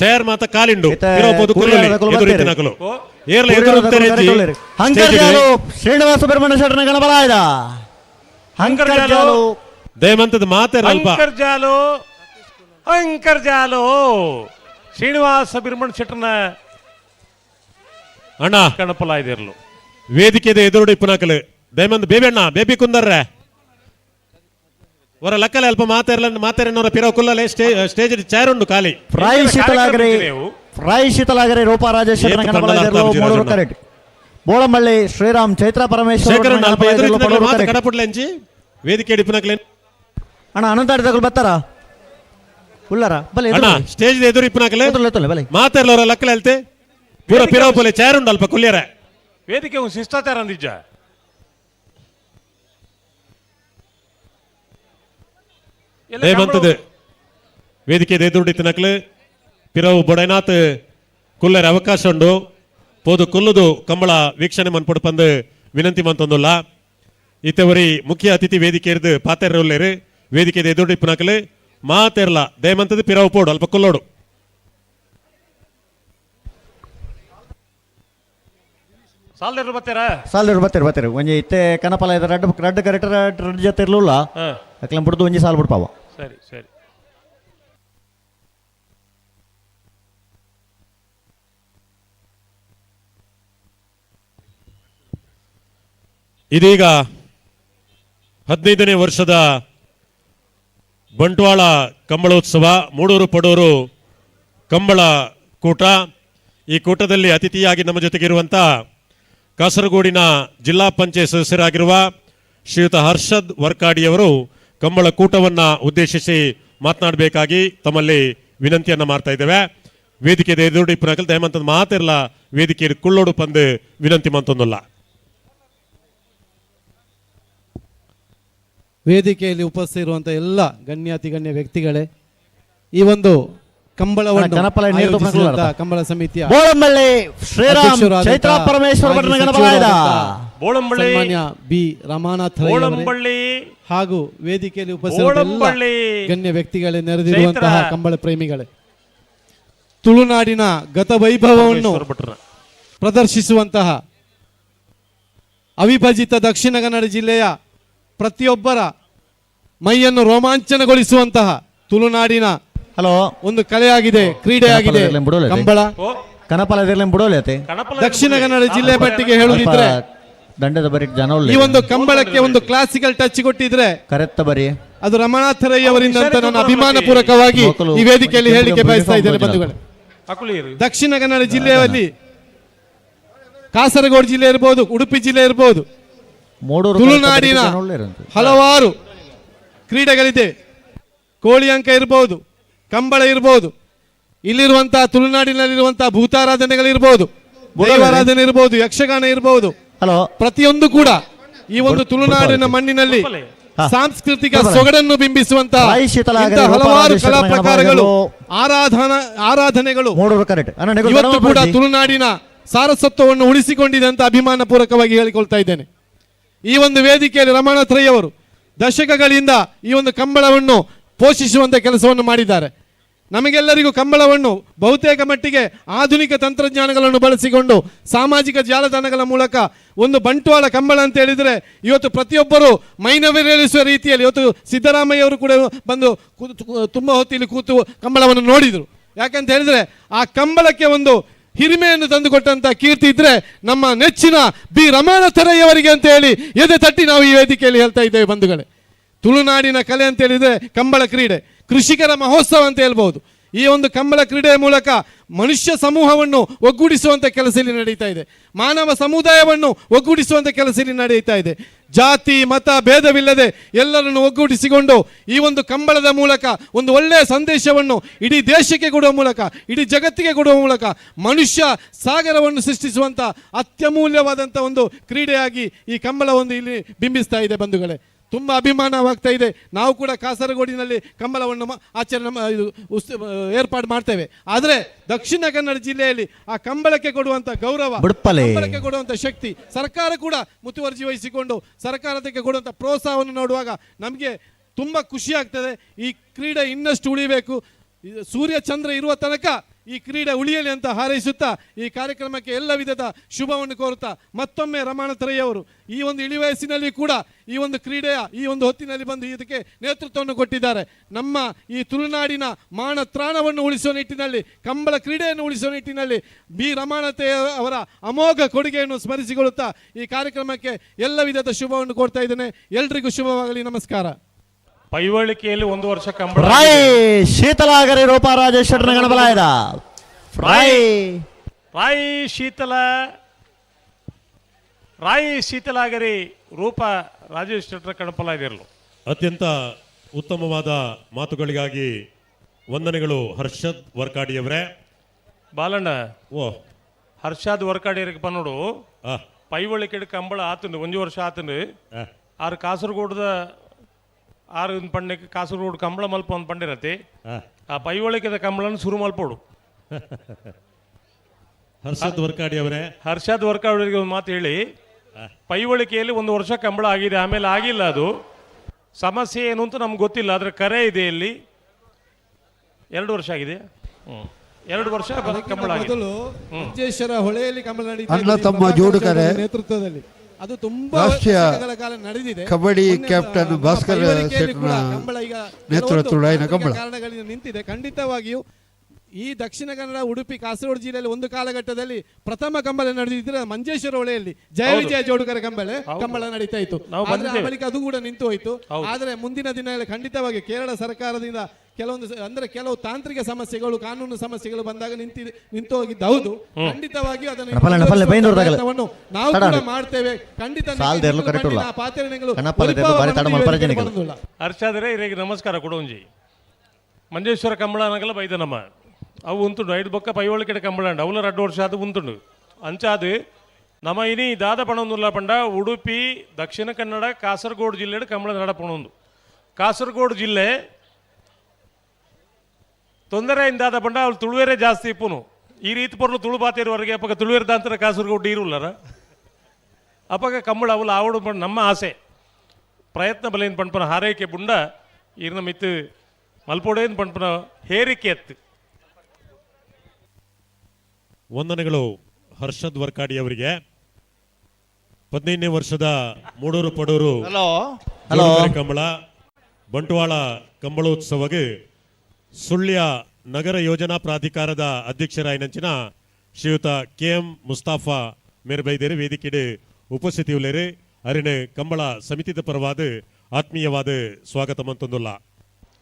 ಚೇರ್ ಮಾತ ಕಾಲಿಂಡು ಇರೋಬಹುದು ಎದುರಿತಿನಕಲು ಏರ್ಲ ಎದುರು ಹಂಕರ್ಜಾಲು ಶ್ರೀನಿವಾಸ ಸುಬ್ರಹ್ಮಣ್ಯ ಶೆಟ್ಟನ ಗಣಪಲಾಯದ ಹಂಕರ್ಜಾಲು ದಯಮಂತದ ಮಾತೇರಲ್ಪ ಅಂಕರ್ಜಾಲು ಶ್ರೀನಿವಾಸ ಬಿರ್ಮಣ್ ಶೆಟ್ಟರ್ನ ಅಣ್ಣ ಗಣಪಲಾಯದಿರ್ಲು ವೇದಿಕೆ ಎದುರುಡು ಇಪ್ಪನಾಕಲು ದಯಮಂದ್ ಬೇಬಿ ಅಣ್ಣ ಬೇಬಿ ಕುಂದರ್ರೆ ಅವರ ಲಕ್ಕಲೆ ಅಲ್ಪ ಮಾತೇರನವರ ಪಿರೋ ಕುಲ್ಲಲೆ ಸ್ಟೇಜ್ ಚೇರ್ ಉಂಡು ಖಾಲಿ ಫ್ರೈ ಶೀತಲಾಗರೆ ರೂಪಾ ರಾಜೇಶ್ ಶೆಟ್ಟನ ಗಣಪಲಾಯದಿರ್ಲು ಮೂಡೂರು ಕರೆಕ್ಟ್ ಬೋಳಂಬಳ್ಳಿ ಶ್ರೀರಾಮ್ ಚೈತ್ರ ಪರಮೇಶ್ವರ ಕಡಪುಡ್ಲೆಂಚಿ ವೇದಿಕೆ ಇಡಿಪನಕ್ಲೆ ಅಣ್ಣ ಅನಂತಾಡಿದ ಬರ್ತಾರ ಉಳ್ಳಾರ ಬಲೆ ಅಣ್ಣ ಸ್ಟೇಜ್ ಎದುರು ಇಪ್ಪನಾಕಲೆ ಬಲೆ ಮಾತೇರ್ಲವರ ಲಕ್ಕಲೆ ಅಲ್ತೆ ಪೂರ ಪಿರೋ ಪೊಲೆ ಚೇರ್ ಉಂಡು ಅಲ್ಪ ಕುಲ್ಯರ ವೇದಿಕೆ ಒಂದು ಶಿಷ್ಟಾಚಾರ ಅಂದಿಜ್ಜ ದಯಮಂತದ ವೇದಿಕೆ ಎದುರುಡಿತ್ತಿನಕ್ಲು ಪಿರವು ಬೊಡೈನಾಥ್ ಕುಲ್ಲರ ಅವಕಾಶ ಉಂಡು ಪೋದು ಕುಲ್ಲುದು ಕಂಬಳ ವೀಕ್ಷಣೆ ಮನ್ಪೊಡು ಪಂದು ವಿನಂತಿ ಮಂತೊಂದುಲ್ಲ ಇತ್ತವರಿ ಮುಖ್ಯ ಅತಿಥಿ ವೇದಿಕೆ ಇರ್ದು ಪಾತೆರ್ರ ಉಳ್ಳೇರು ವೇದಿಕೆ ಎದುರುಡಿಪ್ಪನಕ್ಲು ಮಾತೆರ್ಲ ದಯಮಂತದ ಪಿರವು ಪೋಡು ಅಲ್ಪ ಕುಲ್ಲೋಡು ಸಾಲ್ದರು ಬರ್ತೀರಿ ಒಂಜಿ ಇತ್ತೆ ಕನಪಲಾಯದ ರಡ್ಡು ಕರೆಕ್ಟ್ ರಡ್ಡು ಜೊತೆ ಇರ್ಲಿಲ್ಲ ಅಕ್ಲಂ ಬಿಡ್ದು ಒಂಜಿ ಸಾಲ್ ಬಿಡ್ಪಾವ ಸರಿ ಸರಿ ಇದೀಗ 15ನೇ ವರ್ಷದ ಬಂಟ್ವಾಳ ಕಂಬಳೋತ್ಸವ ಮೂಡೂರು ಪಡೂರು ಕಂಬಳ ಕೂಟ ಈ ಕೂಟದಲ್ಲಿ ಅತಿಥಿಯಾಗಿ ನಮ್ಮ ಜೊತೆಗಿರುವಂಥ ಕಾಸರಗೋಡಿನ ಜಿಲ್ಲಾ ಪಂಚಾಯತ್ ಸದಸ್ಯರಾಗಿರುವ ಶ್ರೀಯುತ ಹರ್ಷದ್ ವರ್ಕಾಡಿಯವರು ಕಂಬಳ ಕೂಟವನ್ನು ಉದ್ದೇಶಿಸಿ ಮಾತನಾಡಬೇಕಾಗಿ ತಮ್ಮಲ್ಲಿ ವಿನಂತಿಯನ್ನು ಮಾಡ್ತಾ ಇದ್ದೇವೆ ವೇದಿಕೆ ಎದುರು ಇಪ್ಪನಕಲ್ ದಯಮಂತದ ಮಾತಿರಲ್ಲ ವೇದಿಕೆ ಕುಳ್ಳೋಡು ಪಂದು ವಿನಂತಿ ಮಂತೊಂದಲ್ಲ ವೇದಿಕೆಯಲ್ಲಿ ಉಪಸ್ಥಿತಿರುವಂಥ ಎಲ್ಲ ಗಣ್ಯ ವ್ಯಕ್ತಿಗಳೇ ಈ ಒಂದು ಕಂಬಳವನ್ನು ಕಂಬಳ ಸಮಿತಿಯ ಶ್ರೀರಾಮ್ ಚೈತ್ರ ಪರಮೇಶ್ವರ ಸನ್ಮಾನ್ಯ ಬಿ ರಮಾನಾಥ್ ಹಾಗೂ ವೇದಿಕೆಯಲ್ಲಿ ಉಪಸ್ಥಿತ ಗಣ್ಯ ವ್ಯಕ್ತಿಗಳೇ ನೆರೆದಿರುವಂತಹ ಕಂಬಳ ಪ್ರೇಮಿಗಳೇ ತುಳುನಾಡಿನ ಗತವೈಭವವನ್ನು ಪ್ರದರ್ಶಿಸುವಂತಹ ಅವಿಭಜಿತ ದಕ್ಷಿಣ ಕನ್ನಡ ಜಿಲ್ಲೆಯ ಪ್ರತಿಯೊಬ್ಬರ ಮೈಯನ್ನು ರೋಮಾಂಚನಗೊಳಿಸುವಂತಹ ತುಳುನಾಡಿನ ಒಂದು ಕಲೆಯಾಗಿದೆ, ಕ್ರೀಡೆಯಾಗಿದೆ ಕಂಬಳ. ದಕ್ಷಿಣ ಕನ್ನಡ ಜಿಲ್ಲೆ ಮಟ್ಟಿಗೆ ಹೇಳುತ್ತಿದ್ರೆ ಈ ಒಂದು ಕಂಬಳಕ್ಕೆ ಒಂದು ಕ್ಲಾಸಿಕಲ್ ಟಚ್ ಕೊಟ್ಟಿದ್ರೆ ಅದು ರಮನಾಥ ರೈ ಅವರಿಂದ ಅಂತ ನಾನು ಅಭಿಮಾನ ಪೂರ್ವಕವಾಗಿ ಈ ವೇದಿಕೆಯಲ್ಲಿ ಹೇಳಿಕೆ ಬಯಸ್ತಾ ಇದ್ದೇನೆ ಬಂಧುಗಳೇ. ದಕ್ಷಿಣ ಕನ್ನಡ ಜಿಲ್ಲೆಯಲ್ಲಿ ಕಾಸರಗೋಡು ಜಿಲ್ಲೆ ಇರಬಹುದು, ಉಡುಪಿ ಜಿಲ್ಲೆ ಇರಬಹುದು, ತುಳುನಾಡಿನ ಹಲವಾರು ಕ್ರೀಡೆಗಳಿದೆ. ಕೋಳಿ ಅಂಕ ಇರಬಹುದು, ಕಂಬಳ ಇರಬಹುದು, ಇಲ್ಲಿರುವಂತಹ ತುಳುನಾಡಿನಲ್ಲಿರುವಂತಹ ಭೂತಾರಾಧನೆಗಳಿರ್ಬೋದು, ದೈವಾರಾಧನೆ ಇರಬಹುದು, ಯಕ್ಷಗಾನ ಇರಬಹುದು, ಪ್ರತಿಯೊಂದು ಕೂಡ ಈ ಒಂದು ತುಳುನಾಡಿನ ಮಣ್ಣಿನಲ್ಲಿ ಸಾಂಸ್ಕೃತಿಕ ಸೊಗಡನ್ನು ಬಿಂಬಿಸುವಂತಹ ಹಲವಾರು ಕಲಾ ಪ್ರಕಾರಗಳು, ಆರಾಧನೆಗಳು ಇವತ್ತು ಕೂಡ ತುಳುನಾಡಿನ ಸಾರಸತ್ವವನ್ನು ಉಳಿಸಿಕೊಂಡಿದೆ ಅಂತ ಅಭಿಮಾನ ಪೂರ್ವಕವಾಗಿ ಹೇಳಿಕೊಳ್ತಾ ಇದ್ದೇನೆ. ಈ ಒಂದು ವೇದಿಕೆಯಲ್ಲಿ ರಮನಾಥ ರೈ ಅವರು ದಶಕಗಳಿಂದ ಈ ಒಂದು ಕಂಬಳವನ್ನು ಪೋಷಿಸುವಂತ ಕೆಲಸವನ್ನು ಮಾಡಿದ್ದಾರೆ. ನಮಗೆಲ್ಲರಿಗೂ ಕಂಬಳವನ್ನು ಬಹುತೇಕ ಮಟ್ಟಿಗೆ ಆಧುನಿಕ ತಂತ್ರಜ್ಞಾನಗಳನ್ನು ಬಳಸಿಕೊಂಡು ಸಾಮಾಜಿಕ ಜಾಲತಾಣಗಳ ಮೂಲಕ ಒಂದು ಬಂಟ್ವಾಳ ಕಂಬಳ ಅಂತ ಹೇಳಿದರೆ ಇವತ್ತು ಪ್ರತಿಯೊಬ್ಬರು ಮೈನವಿರೇಳಿಸುವ ರೀತಿಯಲ್ಲಿ ಇವತ್ತು ಸಿದ್ದರಾಮಯ್ಯ ಅವರು ಕೂಡ ಬಂದು ತುಂಬ ಹೊತ್ತಿಲ್ಲಿ ಕೂತು ಕಂಬಳವನ್ನು ನೋಡಿದರು. ಯಾಕಂತ ಹೇಳಿದರೆ ಆ ಕಂಬಳಕ್ಕೆ ಒಂದು ಹಿರಿಮೆಯನ್ನು ತಂದುಕೊಟ್ಟಂತ ಕೀರ್ತಿ ಇದ್ರೆ ನಮ್ಮ ನೆಚ್ಚಿನ ಬಿ ರಮಾನಾಥರಯ್ಯವರಿಗೆ ಅಂತ ಹೇಳಿ ಎದೆ ತಟ್ಟಿ ನಾವು ಈ ವೇದಿಕೆಯಲ್ಲಿ ಹೇಳ್ತಾ ಇದ್ದೇವೆ ಬಂಧುಗಳೇ. ತುಳುನಾಡಿನ ಕಲೆ ಅಂತ ಹೇಳಿದ್ರೆ ಕಂಬಳ ಕ್ರೀಡೆ, ಕೃಷಿಕರ ಮಹೋತ್ಸವ ಅಂತ ಹೇಳ್ಬಹುದು. ಈ ಒಂದು ಕಂಬಳ ಕ್ರೀಡೆಯ ಮೂಲಕ ಮನುಷ್ಯ ಸಮೂಹವನ್ನು ಒಗ್ಗೂಡಿಸುವಂಥ ಕೆಲಸ ಇಲ್ಲಿ ನಡೀತಾ ಇದೆ, ಮಾನವ ಸಮುದಾಯವನ್ನು ಒಗ್ಗೂಡಿಸುವಂಥ ಕೆಲಸ ಇಲ್ಲಿ ನಡೀತಾ ಇದೆ. ಜಾತಿ ಮತ ಭೇದವಿಲ್ಲದೆ ಎಲ್ಲರನ್ನು ಒಗ್ಗೂಡಿಸಿಕೊಂಡು ಈ ಒಂದು ಕಂಬಳದ ಮೂಲಕ ಒಂದು ಒಳ್ಳೆಯ ಸಂದೇಶವನ್ನು ಇಡೀ ದೇಶಕ್ಕೆ ಕೊಡುವ ಮೂಲಕ, ಇಡೀ ಜಗತ್ತಿಗೆ ಕೊಡುವ ಮೂಲಕ ಮನುಷ್ಯ ಸಾಗರವನ್ನು ಸೃಷ್ಟಿಸುವಂಥ ಅತ್ಯಮೂಲ್ಯವಾದಂಥ ಒಂದು ಕ್ರೀಡೆಯಾಗಿ ಈ ಕಂಬಳ ಒಂದು ಇಲ್ಲಿ ಬಿಂಬಿಸ್ತಾ ಇದೆ ಬಂಧುಗಳೇ. ತುಂಬ ಅಭಿಮಾನವಾಗ್ತಾ ಇದೆ. ನಾವು ಕೂಡ ಕಾಸರಗೋಡಿನಲ್ಲಿ ಕಂಬಳವನ್ನು ಏರ್ಪಾಡು ಮಾಡ್ತೇವೆ. ಆದರೆ ದಕ್ಷಿಣ ಕನ್ನಡ ಜಿಲ್ಲೆಯಲ್ಲಿ ಆ ಕಂಬಳಕ್ಕೆ ಕೊಡುವಂಥ ಗೌರವ, ಕಂಬಳಕ್ಕೆ ಕೊಡುವಂಥ ಶಕ್ತಿ ಸರ್ಕಾರ ಕೂಡ ಮುತುವರ್ಜಿ ವಹಿಸಿಕೊಂಡು ಸರ್ಕಾರಕ್ಕೆ ಕೊಡುವಂಥ ಪ್ರೋತ್ಸಾಹವನ್ನು ನೋಡುವಾಗ ನಮಗೆ ತುಂಬ ಖುಷಿ ಆಗ್ತದೆ. ಈ ಕ್ರೀಡೆ ಇನ್ನಷ್ಟು ಉಳಿಬೇಕು, ಸೂರ್ಯ ಚಂದ್ರ ಇರುವ ತನಕ ಈ ಕ್ರೀಡೆ ಉಳಿಯಲಿ ಅಂತ ಹಾರೈಸುತ್ತಾ ಈ ಕಾರ್ಯಕ್ರಮಕ್ಕೆ ಎಲ್ಲ ವಿಧದ ಶುಭವನ್ನು ಕೋರುತ್ತಾ ಮತ್ತೊಮ್ಮೆ ರಮಾನಾಥರಯ್ಯವರು ಈ ಒಂದು ಇಳಿವಯಸ್ಸಿನಲ್ಲಿ ಕೂಡ ಈ ಒಂದು ಕ್ರೀಡೆಯ ಈ ಒಂದು ಹೊತ್ತಿನಲ್ಲಿ ಬಂದು ಇದಕ್ಕೆ ನೇತೃತ್ವವನ್ನು ಕೊಟ್ಟಿದ್ದಾರೆ. ನಮ್ಮ ಈ ತುಳುನಾಡಿನ ಮಾನ ತ್ರಾಣವನ್ನು ಉಳಿಸುವ ನಿಟ್ಟಿನಲ್ಲಿ, ಕಂಬಳ ಕ್ರೀಡೆಯನ್ನು ಉಳಿಸುವ ನಿಟ್ಟಿನಲ್ಲಿ ಬಿ ರಮಾನಾಥಯ್ಯ ಅವರ ಅಮೋಘ ಕೊಡುಗೆಯನ್ನು ಸ್ಮರಿಸಿಕೊಳ್ಳುತ್ತಾ ಈ ಕಾರ್ಯಕ್ರಮಕ್ಕೆ ಎಲ್ಲ ವಿಧದ ಶುಭವನ್ನು ಕೋರ್ತಾ ಇದ್ದೇನೆ. ಎಲ್ರಿಗೂ ಶುಭವಾಗಲಿ. ನಮಸ್ಕಾರ. ಪೈವಳಿಕೆಯಲ್ಲಿ 1 ವರ್ಷ ಕಂಬಳ ಶೀತಲಾಗರಿ ರೂಪ ರಾಜೇಶ್ ಶೆಟ್ಟರ್ ಗಣಬಲಾಯದ ರಾಯಿ ಶೀತಲಾಗರಿ ರೂಪ ರಾಜೇಶ್ ಶೆಟ್ಟರ್ ಕಣಪಲಾಯದಿರಲು ಅತ್ಯಂತ ಉತ್ತಮವಾದ ಮಾತುಗಳಿಗಾಗಿ ವಂದನೆಗಳು ಹರ್ಷದ್ ವರ್ಕಾಡಿಯವರೇ. ಬಾಲಣ್ಣ ಓ ಹರ್ಷದ್ ವರ್ಕಾಡಿಯರಿಗೆ ಪನ್ನೋಡು ಪೈವಳಿಕೆ ಕಂಬಳ ಆತಂದು 1 ವರ್ಷ ಆತಂದು ಆರು ಕಾಸರಗೋಡದ 6 ಪಂಡಕ್ಕೆ ಕಾಸರಗೋಡು ಕಂಬಳ ಮಲ್ಪ ಒಂದು ಪಂಡಿರತ್ತೆ. ಆ ಪೈವಳಿಕೆದ ಕಂಬಳನ್ನು ಶುರು ಮಲ್ಪೋಡು. ಹರ್ಷದ್ ವರ್ಕಾಡಿ ಅವರೇ, ಹರ್ಷದ್ ವರ್ಕಾಡಿಯವರಿಗೆ ಒಂದು ಮಾತು ಹೇಳಿ, ಪೈವಳಿಕೆಯಲ್ಲಿ 1 ವರ್ಷ ಕಂಬಳ ಆಗಿದೆ, ಆಮೇಲೆ ಆಗಿಲ್ಲ. ಅದು ಸಮಸ್ಯೆ ಏನು ಅಂತ ನಮ್ಗೆ ಗೊತ್ತಿಲ್ಲ, ಅದರ ಕರೆ ಇದೆ. ಇಲ್ಲಿ 2 ವರ್ಷ ಆಗಿದೆ. 2 ವರ್ಷ ಕಂಬಳ ಮೊದಲು ಮಂಜೇಶ್ವರ ಹೊಳೆಯಲ್ಲಿ ಕಂಬಳ ಅಣ್ಣ ತಮ್ಮ ಜೋಡುಕರೆ ನೇತೃತ್ವದಲ್ಲಿ ಅದು ತುಂಬಾ ರಾಷ್ಟ್ರೀಯ ಕಾಲ ನಡೆದಿದೆ. ಕಬಡ್ಡಿ ಕ್ಯಾಪ್ಟನ್ ಭಾಸ್ಕರ್ ಶೆಟ್ಟರ್ನ ನೇತೃತ್ವದ ಕಂಬಳ ಕಾರಣಗಳಿಂದ ನಿಂತಿದೆ. ಖಂಡಿತವಾಗಿಯೂ ಈ ದಕ್ಷಿಣ ಕನ್ನಡ, ಉಡುಪಿ, ಕಾಸರಗೋಡು ಜಿಲ್ಲೆಯಲ್ಲಿ ಒಂದು ಕಾಲಘಟ್ಟದಲ್ಲಿ ಪ್ರಥಮ ಕಂಬಳ ನಡೆದಿದ್ರೆ ಮಂಜೇಶ್ವರ ಹೊಳೆಯಲ್ಲಿ ಜಯ ವಿಜಯ ಜೋಡುಕರ ಕಂಬಳ ನಡೀತಾ ಇತ್ತು. ಬಳಿಕ ಅದು ಕೂಡ ನಿಂತು ಹೋಯಿತು. ಆದರೆ ಮುಂದಿನ ದಿನಗಳಲ್ಲಿ ಖಂಡಿತವಾಗಿ ಕೇರಳ ಸರ್ಕಾರದಿಂದ ಕೆಲವು ತಾಂತ್ರಿಕ ಸಮಸ್ಯೆಗಳು, ಕಾನೂನು ಸಮಸ್ಯೆಗಳು ಬಂದಾಗ ನಿಂತು ಹೋಗಿದ್ದು ಹೌದು. ಖಂಡಿತವಾಗಿಯೂ ಅದನ್ನು ನಾವು ಕೂಡ ಮಾಡ್ತೇವೆ. ಖಂಡಿತ ಹರ್ಷಾದ್ರೆ ಇರಿಗೆ ನಮಸ್ಕಾರ ಕೊಡೋಂಜಿ. ಮಂಜೇಶ್ವರ ಕಂಬಳ ಅನ್ನಗಲ್ಲ ಬೈದ ನಮ್ಮ ಅವು ಉಂಟು 5 ಬೊಕ್ಕ ಪೈವಳಿಕೆ ಕಂಬಳ ಅಂಡ ಅವಲ 2 ವರ್ಷ ಅದು ಉಂಟು ಅಂಚಾದು ನಮ್ಮ ಇನಿ ದಾದ ಪಣೊಂದುಲ್ಲ ಪಂಡ ಉಡುಪಿ, ದಕ್ಷಿಣ ಕನ್ನಡ, ಕಾಸರಗೋಡು ಜಿಲ್ಲೆ ಕಂಬಳ ನಡಪಣೊಂದು. ಕಾಸರಗೋಡು ಜಿಲ್ಲೆ ತೊಂದರೆಯಿಂದಾದ ಪಂಡ ಅವ್ಳು ತುಳುವೇರೆ ಜಾಸ್ತಿ ಇಪ್ಪುನು. ಈ ರೀತಿ ಪರ್ಲು ತುಳು ಬಾತಿರುವವರೆಗೆ ಅಪ್ಪಗ ತುಳುವೇರದ ಅಂತರ ಕಾಸರಗೋಡು ಇರುಲ್ಲರ ಅಪ್ಪಗ ಕಂಬಳ ಅವಳು ಆವಡು ಪಂಡ ನಮ್ಮ ಆಸೆ ಪ್ರಯತ್ನ ಬಲೇನ್ ಪಂಪನ ಹಾರೈಕೆ ಬುಂಡ ಇರ್ನ ಮಿತ್ತು ಮಲ್ಪೋಡೇನ್ ಪಂಪನ ಹೇರಿಕೆ ಎತ್ತು. ವಂದನೆಗಳು ಹರ್ಷದ್ ವರ್ಕಾಡಿ ಅವರಿಗೆ. 15ನೇ ವರ್ಷದ ಮೂಡೂರು ಪಡೂರು ಕಂಬಳ ಬಂಟ್ವಾಳ ಕಂಬಳೋತ್ಸವಗೆ ಸುಳ್ಯ ನಗರ ಯೋಜನಾ ಪ್ರಾಧಿಕಾರದ ಅಧ್ಯಕ್ಷರಾಯಿನಂಚಿನ ಶ್ರೀಯುತ KM ಮುಸ್ತಾಫಾ ಮೇರ್ಬೈದೇರಿ ವೇದಿಕೆಡೆ ಉಪಸ್ಥಿತಿಯುಳ್ಳೇರಿ ಅರಿನ ಕಂಬಳ ಸಮಿತಿದ ಪರವಾದ ಆತ್ಮೀಯವಾದ ಸ್ವಾಗತ ಮಂತೊಂದುಲ್ಲ.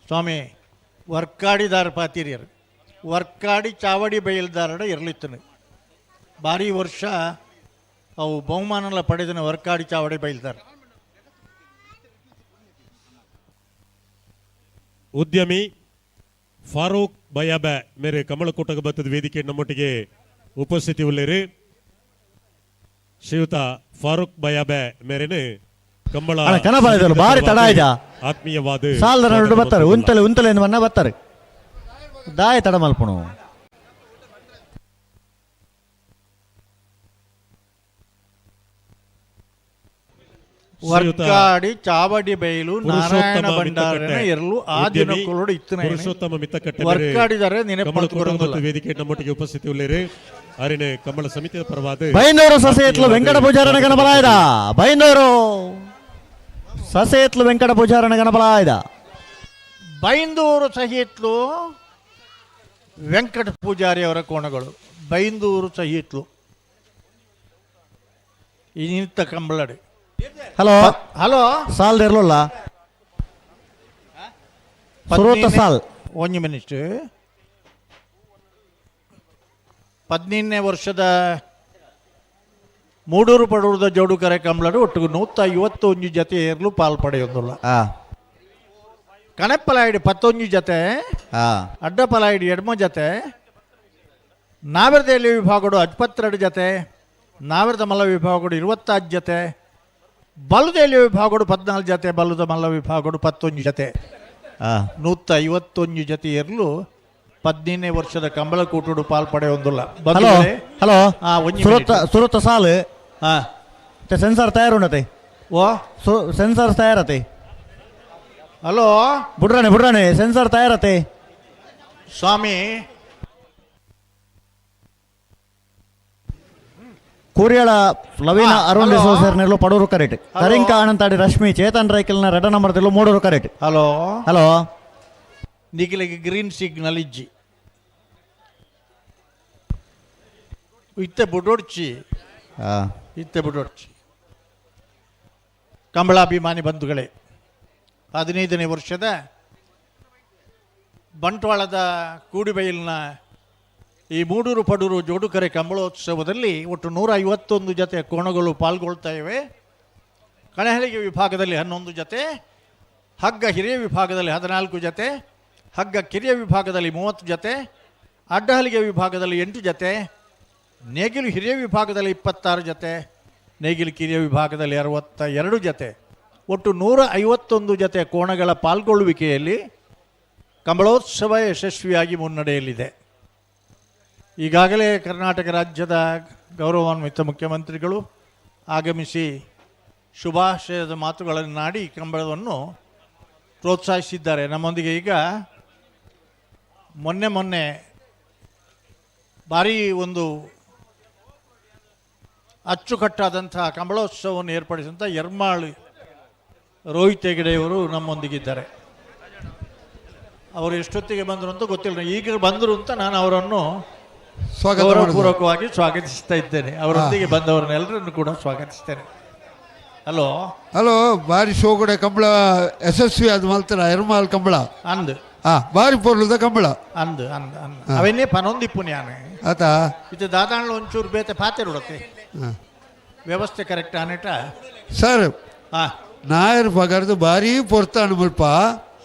ಸ್ವಾಮಿ ವರ್ಕಾಡಿದಾರ ಪಾತಿರಿಯರು ವರ್ಕಾಡಿ ಚಾವಡಿ ಬಯಲ್ದಾರಡ ಇರಲಿತ್ತನು ಭಾರಿ ವರ್ಷ ಅವು ಬಹುಮಾನ ಪಡೆದನ ವರ್ಕಾಡಿ ಚಾವಡಿ ಬಯಲ್ದಾರ ಉದ್ಯಮಿ ಫಾರೂಕ್ ಬಯಾಬೆ ಮೇರೆ ಕಮಲಕೂಟಗ ಬತ್ತದ ವೇದಿಕೆ ನಮ್ಮೊಟ್ಟಿಗೆ ಉಪಸ್ಥಿತಿ ಉಳ್ಳೇರಿ. ಶ್ರೀಯುತ ಫಾರೂಕ್ ಬಯಾಬೆ ಮೇರೆನೆ ಕಂಬಳ ಭಾರಿ ತಡ ಆಯ್ತಾ ಆತ್ಮೀಯವಾದ ಸಾಲದ ಬರ್ತಾರೆ ಉಂತಲೆ ಮನ್ನ ಬರ್ತಾರೆ ದಾಯ ತಡ ಮಲ್ಪಣು. ವರ್ಕಾಡಿ ಚಾವಡಿ ಬೈಲು ನಾರಾಯಣ ಭಂಡಾರನ ಎರಲು ಆ ದಿನಕ್ಕೂ ಇತ್ತನೆ ಪುರುಷೋತ್ತಮ ಮಿತ್ತಕಟ್ಟೆ ವರ್ಕಾಡಿದರೆ ವೇದಿಕೆ ನಮ್ಮೊಟ್ಟಿಗೆ ಉಪಸ್ಥಿತಿ ಉಳ್ಳೇರಿ ಅರಿನೆ ಕಂಬಳ ಸಮಿತಿಯ ಪರವಾದ ಬೈಂದೂರು ಸಸೆಯತ್ಲು ವೆಂಕಟ ಪೂಜಾರನ ಗಣಪಲಾಯದ ಬೈಂದೂರು ಸಸೆಯತ್ಲು ವೆಂಕಟ ಪೂಜಾರನ ಗಣಪಲಾಯದ ಬೈಂದೂರು ಸಹಿತ್ಲು ವೆಂಕಟ ಪೂಜಾರಿ ಅವರ ಕೋಣಗಳು ಬೈಂದೂರು ಸಹಿತ್ಲು ಇನ್ನಿತ್ತ ಕಂಬಳಡಿ ಹಲೋ ಹಲೋ ಸಾಲ್ ಇರ್ಲಿಲ್ಲ ಸುರತ ಸಾಲ್ ಒಂದು ಮಿನಿಟ್ 15ನೇ ವರ್ಷದ ಮೂಡೂರು ಪಡೂರದ ಜೋಡುಕರೆ ಕಂಬಳಡು ಒಟ್ಟಿಗೆ 151 ಜೊತೆ ಏರ್ಲು ಪಾಲ್ಪಡೆಯೊಂದಿಲ್ಲ ಕಣಪ್ಪಲಾಯಿಡಿ 11 ಜೊತೆ ಅಡ್ಡಪಲಾಯಿಡಿ ಎಡ್ಮ ಜೊತೆ ನಾವೆರದೇಲಿ ವಿಭಾಗಗಳು 22 ಜೊತೆ ನಾವೆರದ ಮಲ್ಲ ವಿಭಾಗಗಳು 26 ಜೊತೆ ಬಲುದೇಲಿ ವಿಭಾಗಗಳು 14 ಜೊತೆ ಬಲುದ ಮಲ್ಲ ವಿಭಾಗಗಳು 11 ಜೊತೆ 151 ಜೊತೆ ಏರ್ಲು 15ನೇ ವರ್ಷದ ಕಂಬಳ ಕೂಟುಡು ಪಾಲ್ಪಡೆಯೊಂದಿಲ್ಲ ಹಲೋ ಹಲೋ ಸುರತ ಸಾಲ್ ಸೆನ್ಸಾರ್ ತಯಾರುಂಡತೆ ಓ ಸೆನ್ಸಾರ್ ತಯಾರತೆ ಹಲೋ ಬುಡ್ರಾಣೆ ಸೆನ್ಸಾರ್ ತಯಾರತೆ ಸ್ವಾಮಿ ಕೂರಿಯಾಳ ಲವೀನ ಅರುಣ್ ರಿಸೋರ್ಸರ್ನೆಲ್ಲೂ ಪಡೂರು ಕರೆಕ್ಟ್ ಕರಿಂಕ ಆನಂತಾಡಿ ರಶ್ಮಿ ಚೇತನ್ ರೈಕಲ್ನ ರೆಡ ನಂಬರ್ದಲ್ಲೂ ಮೂಡೂರು ಕರೆಕ್ಟ್ ಹಲೋ ಹಲೋ ನಿಖಿಲಿಗೆ ಗ್ರೀನ್ ಸಿಗ್ನಲ್ ಇಜ್ಜಿ ಇತ್ತೆ ಬುಡೋಡ್ಚಿ ಕಂಬಳಾಭಿಮಾನಿ ಬಂಧುಗಳೇ 15ನೇ ವರ್ಷದ ಬಂಟ್ವಾಳದ ಕೂಡಿಬೈಲಿನ ಈ ಮೂಡೂರು ಪಡೂರು ಜೋಡುಕರೆ ಕಂಬಳೋತ್ಸವದಲ್ಲಿ ಒಟ್ಟು 151 ಜೊತೆ ಕೋಣಗಳು ಪಾಲ್ಗೊಳ್ತಾ ಇವೆ. ಕಣಹಲಿಗೆ ವಿಭಾಗದಲ್ಲಿ 11 ಜೊತೆ, ಹಗ್ಗ ಹಿರಿಯ ವಿಭಾಗದಲ್ಲಿ 14 ಜೊತೆ, ಹಗ್ಗ ಕಿರಿಯ ವಿಭಾಗದಲ್ಲಿ 30 ಜೊತೆ, ಅಡ್ಡಹಲಿಗೆ ವಿಭಾಗದಲ್ಲಿ 8 ಜೊತೆ, ನೇಗಿಲು ಹಿರಿಯ ವಿಭಾಗದಲ್ಲಿ 26 ಜೊತೆ, ನೇಗಿಲು ಕಿರಿಯ ವಿಭಾಗದಲ್ಲಿ 62 ಜೊತೆ, ಒಟ್ಟು 151 ಜೊತೆ ಕೋಣಗಳ ಪಾಲ್ಗೊಳ್ಳುವಿಕೆಯಲ್ಲಿ ಕಂಬಳೋತ್ಸವ ಯಶಸ್ವಿಯಾಗಿ ಮುನ್ನಡೆಯಲಿದೆ. ಈಗಾಗಲೇ ಕರ್ನಾಟಕ ರಾಜ್ಯದ ಗೌರವಾನ್ವಿತ ಮುಖ್ಯಮಂತ್ರಿಗಳು ಆಗಮಿಸಿ ಶುಭಾಶಯದ ಮಾತುಗಳನ್ನಾಡಿ ಕಂಬಳವನ್ನು ಪ್ರೋತ್ಸಾಹಿಸಿದ್ದಾರೆ. ನಮ್ಮೊಂದಿಗೆ ಈಗ ಮೊನ್ನೆ ಭಾರೀ ಒಂದು ಅಚ್ಚುಕಟ್ಟಾದಂಥ ಕಂಬಳೋತ್ಸವವನ್ನು ಏರ್ಪಡಿಸಿದಂಥ ಯರ್ಮಾಳ್ ರೋಹಿತ್ ಹೆಗಡೆಯವರು ನಮ್ಮೊಂದಿಗಿದ್ದಾರೆ. ಅವರು ಎಷ್ಟೊತ್ತಿಗೆ ಬಂದರು ಅಂತ ಗೊತ್ತಿಲ್ಲ, ಈಗ ಬಂದರು ಅಂತ ನಾನು ಅವರನ್ನು ಗೌರವಪೂರ್ವಕವಾಗಿ ಸ್ವಾಗತಿಸ್ತಾ ಇದ್ದೇನೆ. ಅವರೊಂದಿಗೆ ಬಂದವರನ್ನೆಲ್ಲರನ್ನು ಕೂಡ ಸ್ವಾಗತಿಸ್ತೇನೆ. ಹಲೋ ಹಲೋ, ಬಾರಿ ಶೋಗಡೆ ಕಂಬಳ ಯಶಸ್ವಿ ಅದು ಮಲ್ತಾರ ಎರ್ಮಾಲ್ ಕಂಬಳ ಅಂದ್ ಬಾರಿ ಪೊರ್ಲದ ಕಂಬಳ ಅಂದ್ ಅಂದ್ ಅಂದ್ ಅವನ್ನೇ ಪನೊಂದಿಪ್ಪು ನ್ಯಾನೆ ಆತ ಇದು ದಾದಾಣ್ಣ ಒಂಚೂರು ಬೇತೆ ಪಾತೆರುಡತ್ತೆ ವ್ಯವಸ್ಥೆ ಕರೆಕ್ಟ್ ಆನೇಟ ಸರ್. ನಾಯರ್ ಪಗಾರದು ಬಾರಿ ಪೊರ್ತಾಣ ಮುಲ್ಪ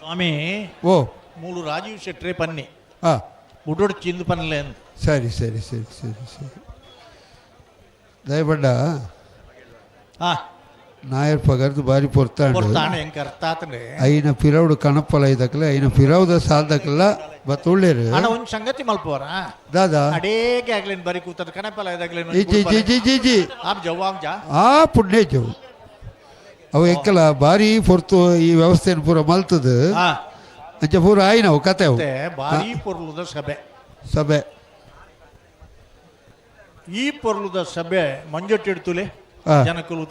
ಸ್ವಾಮಿ. ಓ 3 ರಾಜೀವ್ ಶೆಟ್ರೆ ಪನ್ನಿ ಬುಡೋಡ್ ಚಿಂದು ಪನ್ನಲೆ ಅಂತ. ಸರಿ ಸರಿ ಸರಿ ಸರಿ ಸರಿ ದಯಬಡ್ಡ ನಾಯರ್ ಪಗಾರದು ಬಾರಿ ಪೊರ್ತಾಣ ಐನ ಪಿರೌಡು ಕಣಪ್ಪಲ ಇದಕ್ಕಲ್ಲ ಐನ ಪಿರೌದ ಸಾಲ್ದಕ್ಕಲ್ಲ ಬತ್ತೊಳ್ಳೇರು ಒಂದು ಸಂಗತಿ ಮಲ್ಪೋರ ದಾದಾ ಅಡೇಗೆ ಆಗ್ಲೇನು ಬರಿ ಕೂತದ ಕಣಪ್ಪಲ ಇದಾಗ್ಲೇನು ಜಿ ಆ ಪುಣ್ಯ ಜವು ಅವು ಎಕ್ಕಲ್ಲ ಬಾರಿ ಪೊರ್ತು ಈ ವ್ಯವಸ್ಥೆಯನ್ನು ಪೂರ ಮಲ್ತದ ಅಂಚ ಪೂರ ಆಯ್ನವು ಕತೆ ಅವು ಬಾರಿ ಪೊರ್ಲುದ ಸಭೆ ಈ ಪೊರ್ಲುದ ಸಭೆ ಮಂಜೊಟ್ಟಿಡ್ತುಲೆ ಜನಕ್ಕಲು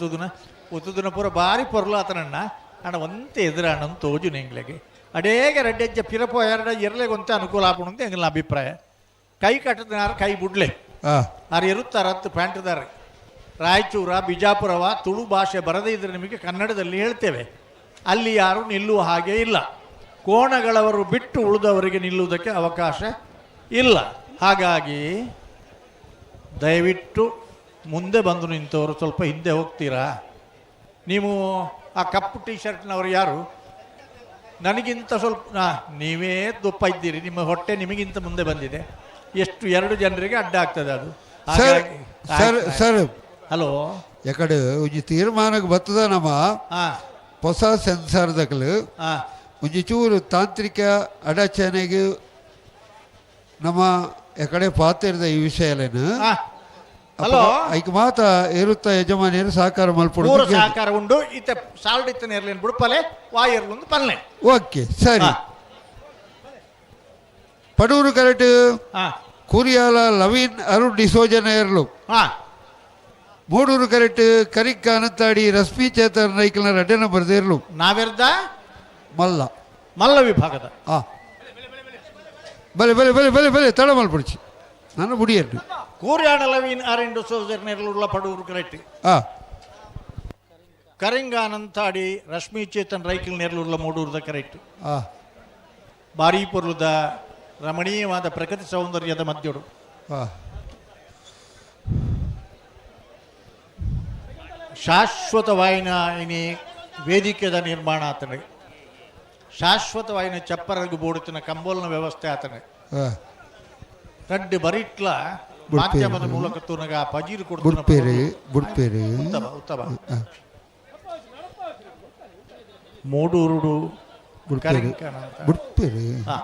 ಉತ್ತುದಿನ ಪೂರ ಬಾರಿ ಪೊರ್ಲು ಆತನಣ್ಣ ಅಣ್ಣ ಒಂತೆ ಎದುರಣ್ಣ ತೋಜು ನೆಂಗ್ಲೆಗೆ ಅಡೇಗೆ ರೆಡ್ಡೆಜ್ಜ ಪಿರಪೋ ಎರಲೆಗೊಂತೆ ಅನುಕೂಲ ಆಪಣು ಅಂತ ಎಂಗಲ ಅಭಿಪ್ರಾಯ. ಕೈ ಕಟ್ಟದಿನಾರ ಕೈ ಬುಡ್ಲೆ ಆರು ಇರುತ್ತಾರ 10 ಪ್ಯಾಂಟ್ದಾರೆ. ರಾಯಚೂರ ಬಿಜಾಪುರವ ತುಳು ಭಾಷೆ ಬರದೇ ಇದ್ರೆ ನಿಮಗೆ ಕನ್ನಡದಲ್ಲಿ ಹೇಳ್ತೇವೆ. ಅಲ್ಲಿ ಯಾರು ನಿಲ್ಲುವ ಹಾಗೆ ಇಲ್ಲ. ಕೋಣಗಳವರು ಬಿಟ್ಟು ಉಳಿದವರಿಗೆ ನಿಲ್ಲುವುದಕ್ಕೆ ಅವಕಾಶ ಇಲ್ಲ. ಹಾಗಾಗಿ ದಯವಿಟ್ಟು ಮುಂದೆ ಬಂದು ನಿಂತವರು ಸ್ವಲ್ಪ ಹಿಂದೆ ಹೋಗ್ತೀರಾ? ನೀವು ಆ ಕಪ್ಪು ಟಿ ಶರ್ಟ್ನವರು ಯಾರು? ನನಗಿಂತ ಸ್ವಲ್ಪ ನೀವೇ ದಪ್ಪ ಇದ್ದೀರಿ, ನಿಮ್ಮ ಹೊಟ್ಟೆ ನಿಮಗಿಂತ ಮುಂದೆ ಬಂದಿದೆ. ಎಷ್ಟು 2 ಜನರಿಗೆ ಅಡ್ಡ ಆಗ್ತದೆ ಅದು. ಸರ್ ಹಲೋ, ಎಕಡೆ ಒಂಜಿ ತೀರ್ಮಾನಕ್ಕೆ ಬರ್ತದ ನಮ್ಮ ಹೊಸ ಸೆನ್ಸಾರ್ದಕ್ಕಲು ಒಂಜಿ ಚೂರು ತಾಂತ್ರಿಕ ಅಡಚಣೆಗೆ ನಮ್ಮ ಎಕಡೆ ಪಾತಿರದ ಈ ವಿಷಯಲೇನು ಹಲೋ ಐಕ್ ಮಾತ ಇರುತ್ತ ಯಜಮಾನಿಯರು ಸಹಕಾರ ಮೂರು ಮಲ್ಪಡು ಸಹಕಾರ ಉಂಡು ಇತ್ತ ಸಾಲ್ಡಿತ್ತನ ಇರ್ಲೇನು ಬಿಡುಪಲೆ ವಾಯರ್ಲೊಂದು ಪಲ್ಲೆ ಓಕೆ ಸರಿ ಪಡೂರು ಕರೆಕ್ಟ್ ಹಾ ಕೂರಿಯಾಲ ಲವೀನ್ ಅರುಣ್ ಡಿಸೋಜನ ಇರ್ಲು ಹಾ ಮೂಡೂರು ಕರೆಕ್ಟ್ ಕರಿಕ್ಕ ಅನಂತಾಡಿ ರಶ್ಮಿ ಚೇತನ್ ನೈಕಲ್ನ ರೆಡ್ಡೆ ನಂಬರ್ ಇರ್ಲು ನಾವೆರ್ದ ಮಲ್ಲ ಮಲ್ಲ ವಿಭಾಗದ ಆ ಬಲೆ ಬಲೆ ಬಲೆ ಬಲೆ ಬಲೆ ತಡ ಮಲ್ಪಡಿಸಿ ನಾನು ಬುಡಿಯರ್ನು ಕೂರ್ಯಾಡ ಲವೀನ್ ಅರೆಂಡು ಸೋಜರ್ನೆರ್ಲುಳ್ಳ ಪಡೂರು ಕರೆಕ್ಟ್ ಆ ಕರಿಂಗ ಅನಂತಾಡಿ ರಶ್ಮಿ ಚೇತನ್ ರೈಕಲ್ ನೆರ್ಲುಳ್ಳ ಮೂಡೂರದ ಕರೆಕ್ಟ್ ಆ ಬಾರಿ ಪೊರ್ಲುದ ರಮಣೀಯವಾದ ಪ್ರಕೃತಿ ಸೌಂದರ್ಯದ ಮಧ್ಯಡು ಆ ಶಾಶ್ವತವಾಯಿನ ಇನಿ ವೇದಿಕೆದ ನಿರ್ಮಾಣ ಆತನೆ ಶಾಶ್ವತವಾಯಿನ ಚಪ್ಪರಗು ಬೋಡುತ್ತಿನ ಕಂಬೋಲ್ನ ವ್ಯವಸ್ಥೆ ಆತನೆ ಆ ರಡ್ಡು ಬರಿಟ್ಲ ಮಾಧ್ಯಮದ ಮೂಲಕ ತೂನಗ ಪಜೀರು ಬುಡ್ಪೇರಿ ಬುಡ್ಪೇರಿ ಉತ್ತಮ ಉತ್ತಮ ಮೂಡೂರುಡು ಬುಡ್ಪೇರಿ ಬುಡ್ಪೇರಿ ಹಾ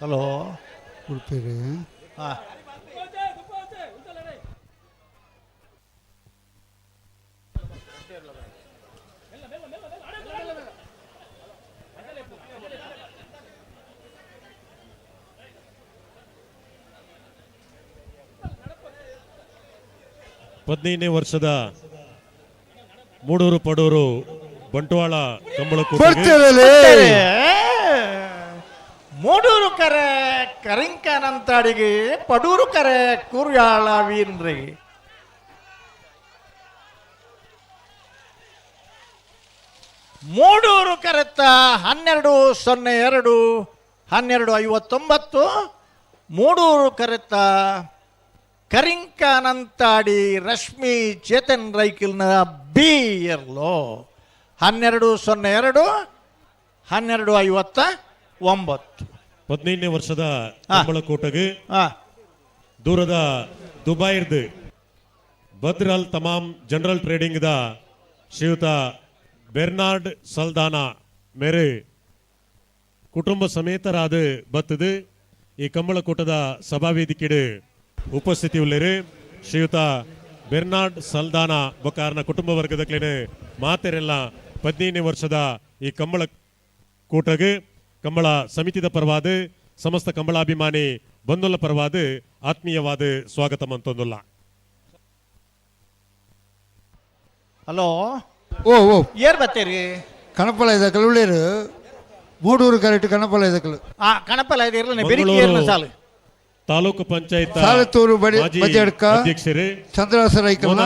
ಹಲೋ ಬುಡ್ಪೇರಿ ಹಾ ಹದಿನೈದನೇ ವರ್ಷದ ಮೂಡೂರು ಪಡೂರು ಬಂಟ್ವಾಳ ಕಂಬಳಕ್ಕೂ ಮೂಡೂರು ಕರೆ ಕರಿಂಕನಂತಾಡಿಗೆ ಪಡೂರು ಕರೆ ಕೂರ್ಯಾಳ ವೀನ್ರಿಗೆ ಮೂಡೂರು ಕರೆತ್ತ 12:02 12:59 ಮೂಡೂರು ಕರೆತ್ತ ಕರಿಂಕನಂತಾಡಿ ರಶ್ಮಿ ಚೇತನ್ ರೈಕಲ್ನ ಬಿ ಇರ್ಲೋ 12:02 12:59 ಹದಿನೈದನೇ ವರ್ಷದ ಕಂಬಳಕೂಟಗೆ ದೂರದ ದುಬೈರ್ದು ಬದ್ರ್ ಅಲ್ ತಮಾಮ್ ಜನರಲ್ ಟ್ರೇಡಿಂಗ್ ದ ಶ್ರೀಯುತ ಬೆರ್ನಾರ್ಡ್ ಸಲ್ದಾನಾ ಮೇರೆ ಕುಟುಂಬ ಸಮೇತರಾದ ಬತ್ತದು ಈ ಕಂಬಳಕೂಟದ ಸಭಾವೇದಿಕೆಡು ಉಪಸ್ಥಿತಿ ಉಳ್ಳರು ಶ್ರೀಯುತ ಬೆರ್ನಾರ್ಡ್ ಸಲ್ದಾನಾ ಬೊಕಾರ್ನ ಕುಟುಂಬ ವರ್ಗದ ಮಾತೆರೆಲ್ಲ 15ನೇ ವರ್ಷದ ಈ ಕಂಬಳ ಕೂಟಗೆ ಕಂಬಳ ಸಮಿತಿದ ಪರವಾದ ಸಮಸ್ತ ಕಂಬಳಾಭಿಮಾನಿ ಬಂಧುಲ ಪರವಾದ ಆತ್ಮೀಯವಾದ ಸ್ವಾಗತ ಮಂತೊಂದುಲ್ಲ. ಹಲೋ ಓ ಓ ಏರ್ ಬತ್ತೀರಿ ಕಣಪಲ ಇದಕ್ಕಲು ಉಳ್ಳೇರು ಮೂಡೂರು ಕರೆಕ್ಟ್ ಕಣಪಲ ಇದಕ್ಕಲು ಆ ಕಣಪಲ ಇದಿರಲ್ಲ ಬೆರಿಕೇರ್ನ ಸಾಲು ತಾಲೂಕು ಪಂಚಾಯತ್ ಸಾಲತ್ತೂರು ಬಜೆಡ್ಕ ಅಧ್ಯಕ್ಷರು ಚಂದ್ರಾಸ ರೈಕಲ್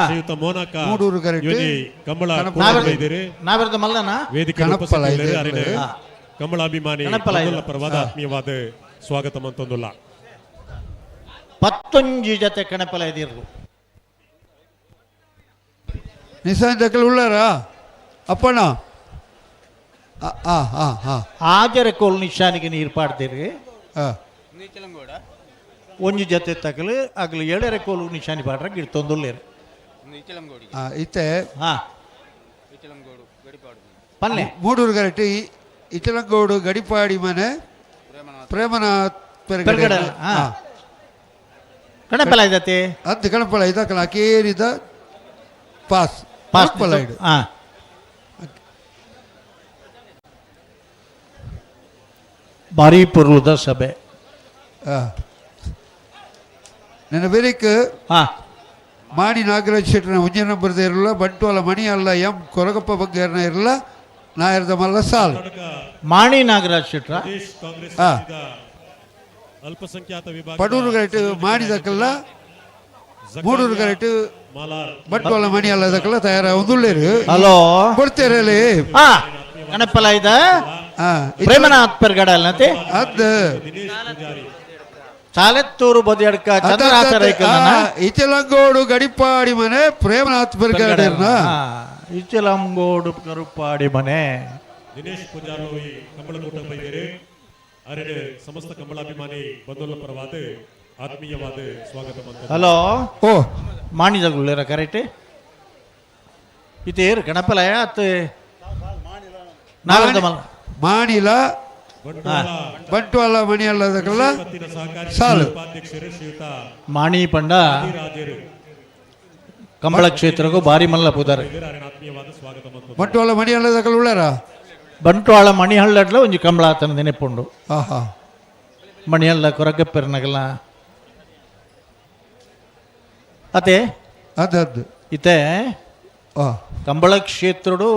ಶ್ರೀಯುತ ಮೋನಕ ಮೂಡೂರು ಕರೆಕ್ಟ್ ಕಂಬಳ ನಾವೆರ್ದ ಮಲ್ಲನ ವೇದಿಕೆ ಕಂಬಳಾಭಿಮಾನಿ ಪರವಾದ ಆತ್ಮೀಯವಾದ ಸ್ವಾಗತ ಮಂತೊಂದುಲ್ಲ. 11 ಜೊತೆ ಕಣಪಲ ಇದಿರ್ಲು ನಿಸಾಂತಕ್ಕಲು ಉಳ್ಳಾರ ಅಪ್ಪಣ ಆಜರ ಕೋಲ್ ನಿಶಾನಿಗೆ ನೀರು ಪಾಡ್ತೀರಿ ಒಂಜಿ ಜೊತೆ ತಗಲು ಆಗ್ಲು ಎಡರೆ ಕೋಲು ನಿಶಾನಿ ಪಾಡ್ರ ಗಿಡ ತೊಂದುಲ್ಲೇರು ಇತ್ತೆ ಪಲ್ಲೆ ಮೂಡೂರು ಕರೆಕ್ಟ್ ಇಚಲಂಗೋಡು ಗಡಿಪಾಡಿ ಮನೆ ಪ್ರೇಮನಾಥ್ ಪೆರ್ಗಡೆ ಕಣಪಲ ಇದತೆ ಅಂತ ಕಣಪಲ ಇದಕ್ಕಲ್ಲ ಕೇರಿದ ಪಾಸ್ ಪಲ ಇಡು ಭಾರಿ ಪುರ್ಲುದ ಸಭೆ ನನ್ನ ಬೇರೆಕ್ ಮಾಡಿ ನಾಗರಾಜ್ ಶೆಟ್ಟರ್ನ ಮುಂಜೆ ನಂಬರ್ದ ಇರಲ್ಲ ಬಂಟ್ವಾಳ ಮಣಿ ಅಲ್ಲ ಎಂ ಕೊರಗಪ್ಪ ಬಗ್ಗೆ ಇರಲ್ಲ ನಾ ಇರ್ದ ಮಲ್ಲ ಸಾಲ್ ಮಾಣಿ ನಾಗರಾಜ್ ಶೆಟ್ರ ಅಲ್ಪಸಂಖ್ಯಾತ ವಿಭಾಗ ಪಡೂರು ಕರೆಕ್ಟ್ ಮಾಡಿದಕ್ಕಲ್ಲ ಮೂಡೂರು ಕರೆಕ್ಟ್ ಬಂಟ್ವಾಳ ಮಣಿ ಅಲ್ಲ ಇದಕ್ಕಲ್ಲ ತಯಾರ ಒಂದುಳ್ಳೇರು ಹಲೋ ಕೊಡ್ತೇರಲ್ಲಿ ಕಣಪಲ ಇದ ಪ್ರೇಮನಾಥ್ ಪೆರ್ಗಡೆ ಅಲ್ಲಂತೆ ಅದ್ ಸಾಲೆತ್ತೂರು ಬದಿಯಡ್ಕ ಚಂದ್ರಾಸ ರೈಕಲ್ನ ಇಚಲಂಗೋಡು ಗಡಿಪಾಡಿ ಮನೆ ಪ್ರೇಮನಾಥ್ ಪೆರ್ಗಡೆರ್ನ ಇಚಲಂಗೋಡು ಕರುಪಾಡಿ ಮನೆ ದಿನೇಶ್ ಪೂಜಾರಿ ಕಂಬಳಕೂಟ ಬೈದೇರು ಅರೆಡೆ ಸಮಸ್ತ ಕಂಬಳಾಭಿಮಾನಿ ಬಂಧುಲ ಪರವಾದ ಆತ್ಮೀಯವಾದ ಸ್ವಾಗತ. ಹಲೋ ಓ ಮಾಣಿದಗುಳ್ಳೇರ ಕರೆಕ್ಟ್ ಇತೇರು ಗಣಪಲಯ ಅತ್ ನಾಗರದ ಮಲ್ಲ ಮಾಣಿಲ ಬಂಟ್ವಾಳ ಮಣಿಯಲ್ಲದಕ್ಕೆಲ್ಲ ಸಾಲು ಮಾಣಿ ಪಂಡ ಕಂಬಳ ಕ್ಷೇತ್ರಕ್ಕೂ ಭಾರಿ ಮಲ್ಲ ಪೂದಾರೆ ಬಂಟ್ವಾಳ ಮಣಿಯಲ್ಲದಕ್ಕೆಲ್ಲ ಉಳ್ಳಾರ ಬಂಟ್ವಾಳ ಮಣಿಹಳ್ಳಡ್ಲ ಒಂಜಿ ಕಂಬಳ ಆತನ ನೆನಪುಂಡು ಆಹಾ ಮಣಿಹಳ್ಳ ಕೊರಗಪ್ಪೆರ್ನಗಲ ಅತೆ ಅದದ್ದು ಇತೆ ಆ ಕಂಬಳ ಕ್ಷೇತ್ರಡು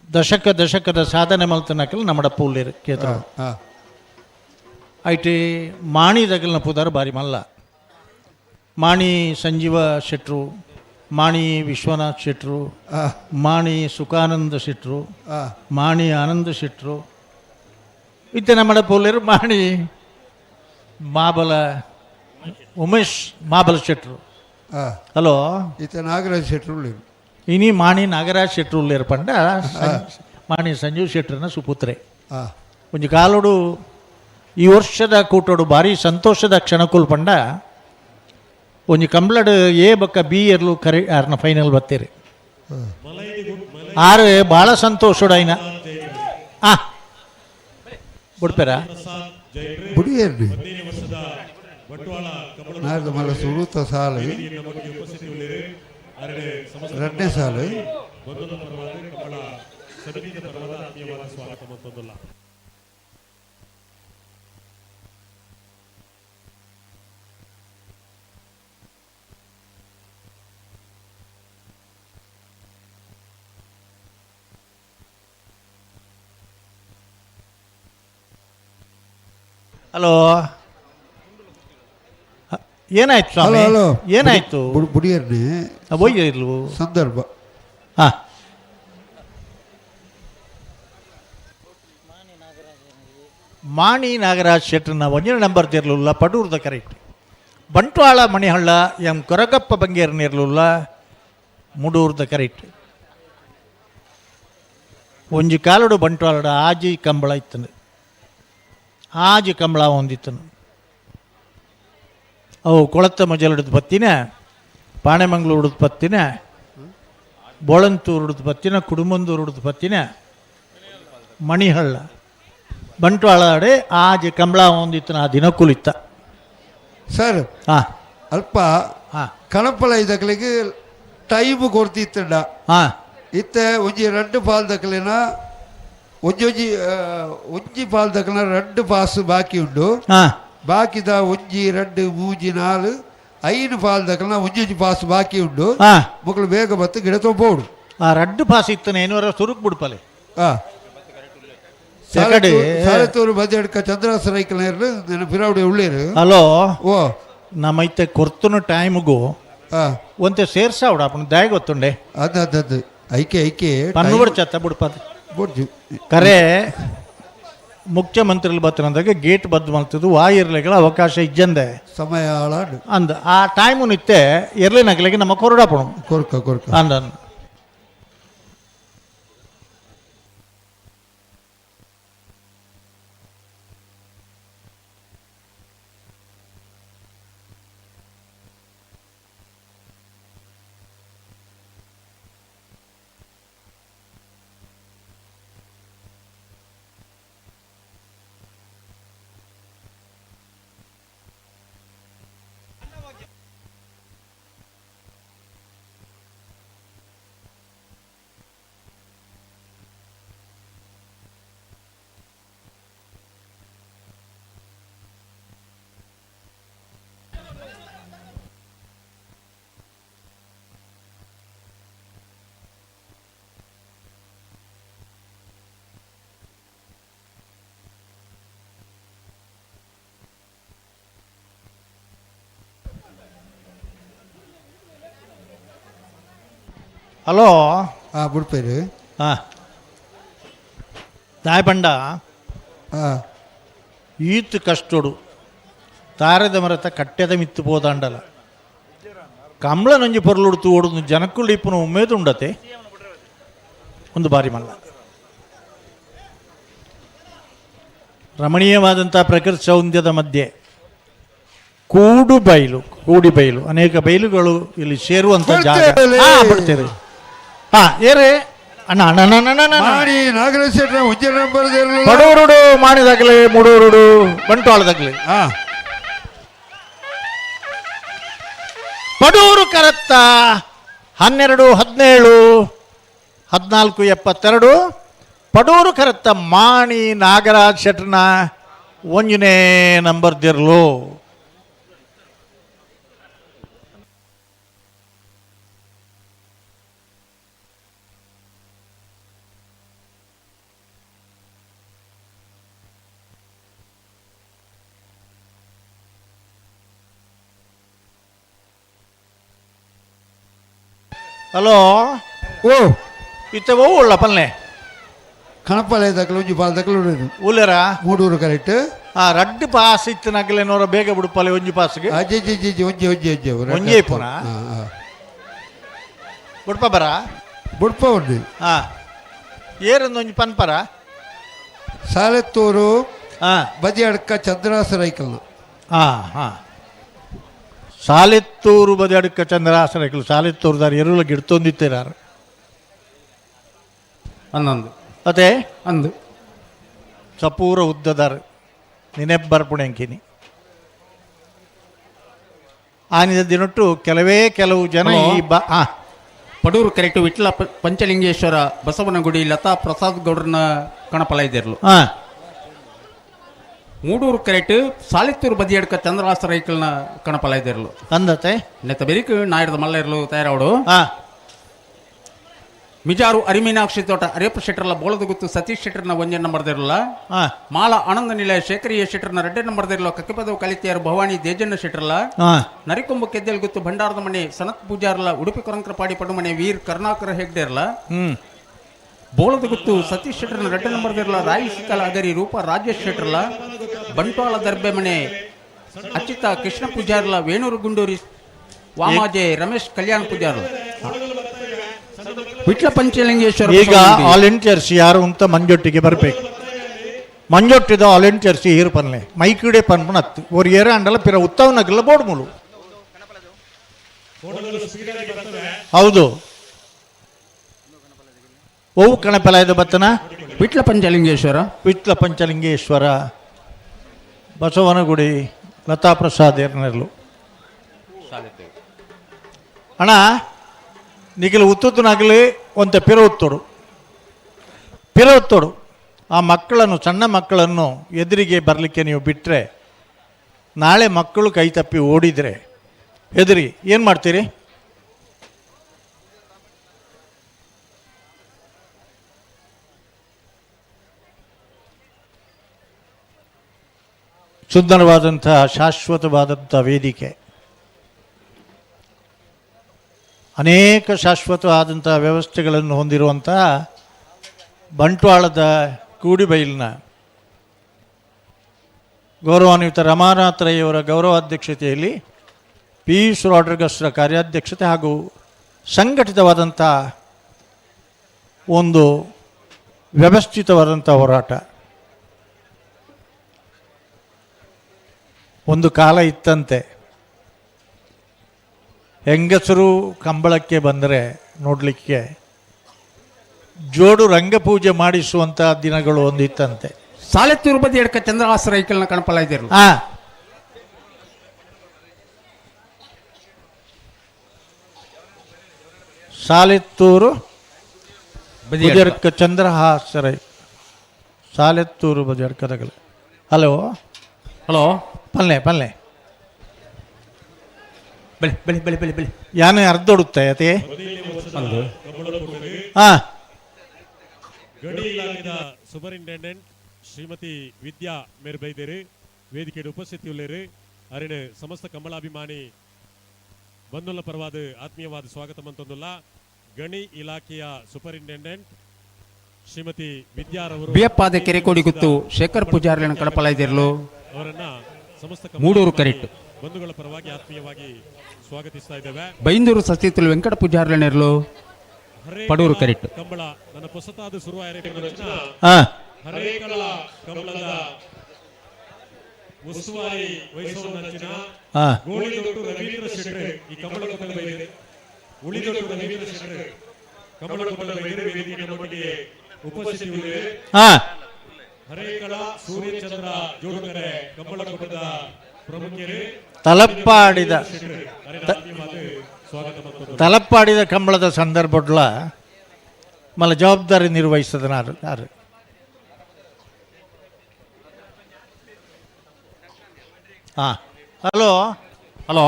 ದಶಕದ ಸಾಧನೆ ಮಲ್ತನಕಲ್ ನಮ್ಮಡ ಪೂಲೇರು ಕ್ಷೇತ್ರ ಐಟಿ ಮಾಣಿ ದಗಲ್ನ ಪೂದಾರ ಬಾರಿ ಮಲ್ಲ ಮಾಣಿ ಸಂಜೀವ ಶೆಟ್ರು, ಮಾಣಿ ವಿಶ್ವನಾಥ್ ಶೆಟ್ರು, ಮಾಣಿ ಸುಖಾನಂದ ಶೆಟ್ರು, ಮಾಣಿ ಆನಂದ ಶೆಟ್ರು ಇತ್ತೆ ನಮ್ಮಡ ಪೂಲೇರು ಮಾಣಿ ಮಾಬಲ ಉಮೇಶ್ ಮಾಬಲ ಶೆಟ್ರು. ಹಲೋ ಈತ ನಾಗರಾಜ್ ಶೆಟ್ರು ಉಳ್ಳೇರು ಇನಿ ಮಾಣಿ ನಾಗರಾಜ್ ಶೆಟ್ರು ಉಳ್ಳೇರು ಪಂಡ ಮಾಣಿ ಸಂಜೀವ್ ಶೆಟ್ರನ ಸುಪುತ್ರೆ. ಒಂಜಿ ಕಾಲೋಡು ಈ ವರ್ಷದ ಕೂಟೋಡು ಭಾರಿ ಸಂತೋಷದ ಕ್ಷಣಕ್ಕೂಲ್ ಪಂಡ ಒಂಜಿ ಕಂಬ್ಲಡ್ ಎ ಬಕ್ಕ ಬಿ ಇರ್ಲು ಕರೆ ಯಾರನ್ನ ಫೈನಲ್ ಬತ್ತೇರಿ ಆರು ಭಾಳ ಸಂತೋಷಡು ಐನ ಬಿಡ್ಪೇರ ಬುಡಿಯೇರ್ನಿ ನಾಲ್ಕು ಮಲ ಸುಳುತ್ತ ಸಾಲು ಎರಡನೇ ಸಾಲು ಹಲೋ ಏನಾಯ್ತು ಸ್ವಾಮಿ? ಹಲೋ ಏನಾಯ್ತು? ಬುಡಿಯರ್ನಿ ಒಯ್ಯಿರ್ಲು ಸಂದರ್ಭ ಮಾಣಿ ನಾಗರಾಜ್ ಶೆಟ್ರನ್ನ ಒಂಜನ ನಂಬರ್ ತಿರ್ಲಿಲ್ಲ ಪಡೂರ್ದ ಕರೆಕ್ಟ್ ಬಂಟ್ವಾಳ ಮಣಿಹಳ್ಳ ಎಂ ಕೊರಗಪ್ಪ ಬಂಗೇರ್ನಿರ್ಲಿಲ್ಲ ಮುಡೂರ್ದ ಕರೆಕ್ಟ್ ಒಂಜಿ ಕಾಲಡು ಬಂಟ್ವಾಳದ ಆಜಿ ಕಂಬಳ ಇತ್ತನು ಆಜಿ ಕಂಬಳ ಹೊಂದಿತ್ತನು ಅವು ಕೊಳತ್ತ ಮಜಲ್ ಬತ್ತಿನ ಪಾಣೆಮಂಗ್ಳೂರು ಬತ್ತಿನ ಬೋಳಂತೂರು ಬತ್ತಿನ ಕುಡುಮಂದೂರು ಬತ್ತಿನ ಮಣಿಹಳ್ಳ ಬಂಟ್ವಾಳ ಆಜಿ ಕಂಬಳ ಹೊಂದಿತ್ತನ ಆ ದಿನ ಕುಲಿತ ಸರ್ ಅಲ್ಪ ಕಣಪಲ ಇದಕ್ಲಿಗೆ ಟೈಮ್ ಕೊಡ್ತಿತ್ತಂಡ ಇತ್ತೆ ಒಂಜಿ ರೆಡ್ ಪಾಲ್ ದಕ್ಕಲಿನ ಒಂಜಿ ಪಾಲ್ ದಕ್ಕಲಿನ ರೆಡ್ ಪಾಸ್ ಬಾಕಿ ಉಂಡು ಬಾಕಿದ ಒಂಜಿ ರೆಡ್ ಮೂಜಿ ನಾಲು ಐನು ಪಾಲ್ ದಕ್ಕಲಿನ ಒಂಜಿ ಪಾಸ್ ಬಾಕಿ ಉಂಡು ಮಕ್ಕಳು ಬೇಗ ಬತ್ತು ಗಿಡ ತೊಂಬೋಡು ಆ ರೆಡ್ ಪಾಸ್ ಇತ್ತನ ಏನವರ ಸುರುಕ್ ಬಿಡ್ಪಲೆ ಸಾಲತೂರು ಬದಿಯಡ್ಕ ಚಂದ್ರಾಸ ರೈಕಲ್ ನನ್ನ ಪಿರಾವಡಿ ಉಳ್ಳೇರು ಹಲೋ ಓ ನಮ್ಮೈತೆ ಕೊರ್ತುನ ಟೈಮ್ಗೂ ಒಂತೆ ಸೇರ್ಸಾವಡ ಅಪ್ಪನ ದಾಯ ಗೊತ್ತುಂಡೆ ಅದು ಐಕೆ ಐಕೆ ಪನ್ನೂರು ಚತ್ತ ಬಿಡ್ಪದ ಕರೆ ಮುಖ್ಯಮಂತ್ರಿಗಳು ಬತ್ತನಂದಾಗ ಗೇಟ್ ಬದ್ದು ಮಲ್ತದ್ದು ಆ ಇರ್ಲಿಗಳ ಅವಕಾಶ ಇಜ್ಜಂದೆ ಸಮಯ ಅಂದ ಆ ಟೈಮು ನಿತ್ತೆ ಇರ್ಲಿ ನಗಲಿಗೆ ನಮ್ಮ ಕೊರಡಾಪಣ ಕೊರ್ಕ ಅಂದ ಹಲೋ ಬಿಡ್ಪೇರು ದಾಯ್ ಬಂಡ ಈತ್ ಕಷ್ಟೋಡು ತಾರದ ಮರತ ಕಟ್ಟೆದ ಮಿತ್ತು ಪೋದಾಂಡಲ ಕಂಬಳ ನಂಜಿ ಪೊರ್ಲುಡ್ತು ಓಡುದು ಜನಕ್ಕುಳ್ಳಿ ಇಪ್ಪನ ಉಮೇದು ಉಂಡತೆ ಒಂದು ಬಾರಿ ಮಲ್ಲ ರಮಣೀಯವಾದಂಥ ಪ್ರಕೃತಿ ಸೌಂದರ್ಯದ ಮಧ್ಯೆ ಕೂಡಿಬೈಲು ಅನೇಕ ಬೈಲುಗಳು ಇಲ್ಲಿ ಸೇರುವಂತ ಜಾಗ. ಬಿಡ್ತೇವೆ. ಬಿಡ್ತೀರಿ. ಏರೇ ಅಣ್ಣ ಅಣ್ಣ ಅಣ್ಣ ಅಣ್ಣ, ಅಣ್ಣ ಮಾಡಿ ನಾಗರಾಜ್ ಶೆಟ್ರ ಉಜ್ಜ ನಂಬರ್ ಪಡೂರುಡು ಮಾಡಿದಾಗಲಿ ಮುಡೂರುಡು ಬಂಟ್ವಾಳದಾಗಲಿ ಪಡೂರು ಕರತ್ತ 12 17 14 72 ಪಡೂರು ಕರತ್ತ ಮಾಣಿ ನಾಗರಾಜ್ ಶೆಟ್ರನ ಒಂಜನೇ ನಂಬರ್ದಿರ್ಲು. ಹಲೋ ಓ ಇತ್ತವೋ ಉಳ್ಳ ಪಲ್ಲೆ ಕಣಪಾಲೆ ದಕ್ಕಲು ಉಜ್ಜಿ ಪಾಲ್ ದಕ್ಕಲು ಉಲ್ಲರ ಮೂಡೂರು ಕರೆಕ್ಟ್. ರಡ್ಡು ಪಾಸ್ ಇತ್ತು ನಗಲೆನೋರ ಬೇಗ ಬಿಡುಪ್ಪಲೆ ಒಂಜಿ ಪಾಸ್ಗೆ ಅಜ್ಜಿ ಒಂಜಿ ಒಂಜೇ ಪುನ ಬಿಡ್ಪ ಬರ ಬುಡ್ಪ ಉಂಡು ಏರೊಂದು ಒಂಜಿ ಪನ್ಪರ ಸಾಲೆತ್ತೂರು ಹಾಂ ಬದಿ ಅಡ್ಕ ಚಂದ್ರಾಸ ರೈಕಲ್ನ ಸಾಲೆತ್ತೂರು ಬದಿ ಅಡ್ಕ ಚಂದ್ರಾಸರೈಕಲು ಸಾಲೆತ್ತೂರು ದಾರಿ ಎರುಳ ಗಿಡ್ತೊಂದಿತ್ತೀರಾರು ಹನ್ನೊಂದು ಅದೇ ಅಂದು ಸಪೂರ ಉದ್ದದಾರು ನೆನೆಬ್ಬರ್ಪುಣೆಂಕಿನಿ ಆನಿದ ದಿನೊಟ್ಟು ಕೆಲವು ಜನ ಈ ಪಡೂರು ಕರೆಕ್ಟ್ ವಿಟ್ಲ ಪಂಚಲಿಂಗೇಶ್ವರ ಬಸವನಗುಡಿ ಲತಾ ಪ್ರಸಾದ್ ಗೌಡ್ರನ ಕಣಪಲ ಇದ್ದಿರ್ಲು. ಮೂಡೂರು ಕರೆಕ್ಟ್ ಸಾಲಿತ್ತೂರು ಬದಿಯಡ್ಕ ಚಂದ್ರಾಸ ರೈಕಲ್ನ ಕಣಪಲ ಇದ್ದಿರ್ಲು ಅಂದತೆ ನೆತ್ತ ಬೆರಿಕು ನಾಯರದ ಮಲ್ಲ ಇರ್ಲು ತಯಾರವಡು ಮಿಜಾರು ಅರಿಮೀನಾಕ್ಷಿ ತೋಟ ಅರೇಪ ಶೆಟ್ರಲ್ಲ ಬೋಳದ ಗುತ್ತು ಸತೀಶ್ ಶೆಟ್ರನ ಒಂಜೆ ನಂಬರ್ದಿರಲ್ಲ. ಮಾಲ ಆನಂದ ನಿಲಯ ಶೇಖರಿಯ ಶೆಟ್ರನ ರೆಡ್ಡೆ ನಂಬರ್ದಿರಲ್ಲ. ಕಕ್ಕಿಪದವು ಕಲಿತಿಯರು ಭವಾನಿ ದೇಜಣ್ಣ ಶೆಟ್ರಲ್ಲ. ನರಿಕೊಂಬು ಕೆದ್ದೆಲ್ ಗುತ್ತು ಭಂಡಾರದ ಮನೆ ಸನತ್ ಪೂಜಾರಲ್ಲ. ಉಡುಪಿ ಕೊರಂಕ್ರಪಾಡಿ ಪಡು ಮನೆ ವೀರ್ ಕರುಣಾಕರ ಹೆಗ್ಡೆ ಇರಲ್ಲ. ಬೋಳದ ಗುತ್ತು ಸತೀಶ್ ಶೆಟ್ರನ ರೆಡ್ಡೆ ನಂಬರ್ದಿರಲ್ಲ. ರಾಯಿ ಸಿಕ್ಕಲ ಅಗರಿ ರೂಪ ರಾಜೇಶ್ ಶೆಟ್ರಲ್ಲ. ಬಂಟ್ವಾಳ ದರ್ಬೆ ಮನೆ ಅಚ್ಯುತ ಕೃಷ್ಣ ಪೂಜಾರಲ್ಲ. ವೇಣೂರು ಗುಂಡೂರಿ ವಾಮಾಜೆ ರಮೇಶ್ ಕಲ್ಯಾಣ್ ಪೂಜಾರಲ್ಲ. ವಿಟ್ಲ ಪಂಚಲಿಂಗೇಶ್ವರ ಈಗ ವಾಲಂಟಿಯರ್ಸ್ ಯಾರು ಅಂತ ಮಂಜೊಟ್ಟಿಗೆ ಬರಬೇಕು. ಮಂಜೊಟ್ಟಿದ ವಾಲಂಟಿಯರ್ಸ್ ಹೀರು ಪನ್ಲೆ ಮೈಕಿಡೆ ಪನ್ಪನತ್ತು ஒரு ஏற ಅಂಡಲ ಪಿರ ಉತ್ತವನಗಲ್ಲ ಬೋರ್ಡ್ ಮೂಲು ಹೌದು ಓವು ಕಣಪಲಾಯದ ಬತ್ತನ ವಿಟ್ಲ ಪಂಚಲಿಂಗೇಶ್ವರ ಬಸವನಗುಡಿ ಲತಾ ಪ್ರಸಾದ್ ಎರ್ನರ್ಲು ಅಣ್ಣ ನಿಖಿಲ್ ಉತ್ತುತ್ತು ನಗಲಿ ಒಂತ ಪಿರ ಒತ್ತೋಡು ಆ ಮಕ್ಕಳನ್ನು ಸಣ್ಣ ಮಕ್ಕಳನ್ನು ಎದುರಿಗೆ ಬರಲಿಕ್ಕೆ ನೀವು ಬಿಟ್ಟರೆ ನಾಳೆ ಮಕ್ಕಳು ಕೈ ತಪ್ಪಿ ಓಡಿದರೆ ಎದುರಿ ಏನು ಮಾಡ್ತೀರಿ? ಸುಂದರವಾದಂಥ ಶಾಶ್ವತವಾದಂಥ ವೇದಿಕೆ, ಅನೇಕ ಶಾಶ್ವತವಾದಂಥ ವ್ಯವಸ್ಥೆಗಳನ್ನು ಹೊಂದಿರುವಂಥ ಬಂಟ್ವಾಳದ ಕೂಡಿಬೈಲಿನ ಗೌರವಾನ್ವಿತ ರಮಾನಾಥ್ ರೈ ಅವರ ಗೌರವಾಧ್ಯಕ್ಷತೆಯಲ್ಲಿ ಪಿಯೂಷ್ ರಾಡ್ರಿಗಸ್ರ ಕಾರ್ಯಾಧ್ಯಕ್ಷತೆ ಹಾಗೂ ಸಂಘಟಿತವಾದಂಥ ಒಂದು ವ್ಯವಸ್ಥಿತವಾದಂಥ ಹೋರಾಟ. ಒಂದು ಕಾಲ ಇತ್ತಂತೆ ಹೆಂಗಸರು ಕಂಬಳಕ್ಕೆ ಬಂದರೆ ನೋಡಲಿಕ್ಕೆ ಜೋಡು ರಂಗಪೂಜೆ ಮಾಡಿಸುವಂಥ ದಿನಗಳು ಒಂದಿತ್ತಂತೆ. ಸಾಲೆತ್ತೂರು ಬದಿ ಎಡ್ಕ ಚಂದ್ರಹಾಸ ರೈಕಲ್ನ ಕಣಪಲ ಇದ್ದಿರು. ಸಾಲೆತ್ತೂರು ಬದಿಯಡ್ಕ ಚಂದ್ರಹಾಸ ರೈ ಸಾಲೆತ್ತೂರು ಬದಿಯಡ್ಕದಗಲ. ಹಲೋ ಪಲ್ಲೆ ಬೆಳಿ ಯಾನೇ ಅರ್ಧೊಡುತ್ತೆ ಅದೇ ಗಡಿ ಇಲಾಖೆದ ಸೂಪರಿಂಟೆಂಡೆಂಟ್ ಶ್ರೀಮತಿ ವಿದ್ಯಾ ಮೇರ್ಬೈದೇರು ವೇದಿಕೆಯ ಉಪಸ್ಥಿತಿಯುಳ್ಳರು ಅರಿಣ ಸಮಸ್ತ ಕಂಬಳಾಭಿಮಾನಿ ಬಂಧುಲ ಪರವಾದ ಆತ್ಮೀಯವಾದ ಸ್ವಾಗತ ಮಂತೊಂದುಲ್ಲ. ಗಣಿ ಇಲಾಖೆಯ ಸೂಪರಿಂಟೆಂಡೆಂಟ್ ಶ್ರೀಮತಿ ವಿದ್ಯಾರವರು ಬಿಯಪ್ಪಾದ ಕೆರೆಕೋಡಿ ಗುತ್ತು ಶೇಖರ್ ಪೂಜಾರಿನ ಕಡಪಲ ಇದ್ದಿರಲು ಅವರನ್ನ ಸಮಸ್ತ ಮೂಡೂರು ಕರೆಕ್ಟ್ ಬಂಧುಗಳ ಪರವಾಗಿ ಆತ್ಮೀಯವಾಗಿ ಸ್ವಾಗತಿಸ್ತಾ ಇದ್ದೇವೆ. ಬೈಂದೂರು ಸಸ್ಯತುಲು ವೆಂಕಟ ಪೂಜಾರಿನಿರಲು ಪಡೂರು ಕರೆಕ್ಟ್ ಕಂಬಳ ನನ್ನ ಹೊಸತಾದ ಶುರುವಾಯಿತು. ಉಸ್ತುವಾರಿ ವಹಿಸುವಂಚಿನ ಹಾ ಗೋಳಿದೊಟ್ಟು ರವೀಂದ್ರ ಶೆಟ್ಟರ್ ಈ ಕಂಬಳಕೊಟ್ಟದ ಬೈದರೆ ಉಳಿದೊಟ್ಟು ರವೀಂದ್ರ ಶೆಟ್ಟರ್ ಕಂಬಳಕೊಟ್ಟದ ಬೈದರೆ ವೇದಿಕೆಯ ನಮ್ಮೊಟ್ಟಿಗೆ ಉಪಸ್ಥಿತಿಯುಳ್ಳಿವೆ. ಹಾ ಹರೇಕಳ ಸೂರ್ಯಚಂದ್ರ ಜೋಡುಗರೆ ಕಂಬಳಕೊಟ್ಟದ ಪ್ರಮುಖರು ತಲಪ್ಪಾಡಿದ ಸ್ವಾಗತ ಮತ್ತು ತಲಪ್ಪಾಡಿದ ಕಂಬಳದ ಸಂದರ್ಭಡ್ಲ ಮಲ್ಲ ಜವಾಬ್ದಾರಿ ನಿರ್ವಹಿಸದ ಯಾರು ಹಾ ಹಲೋ ಹಲೋ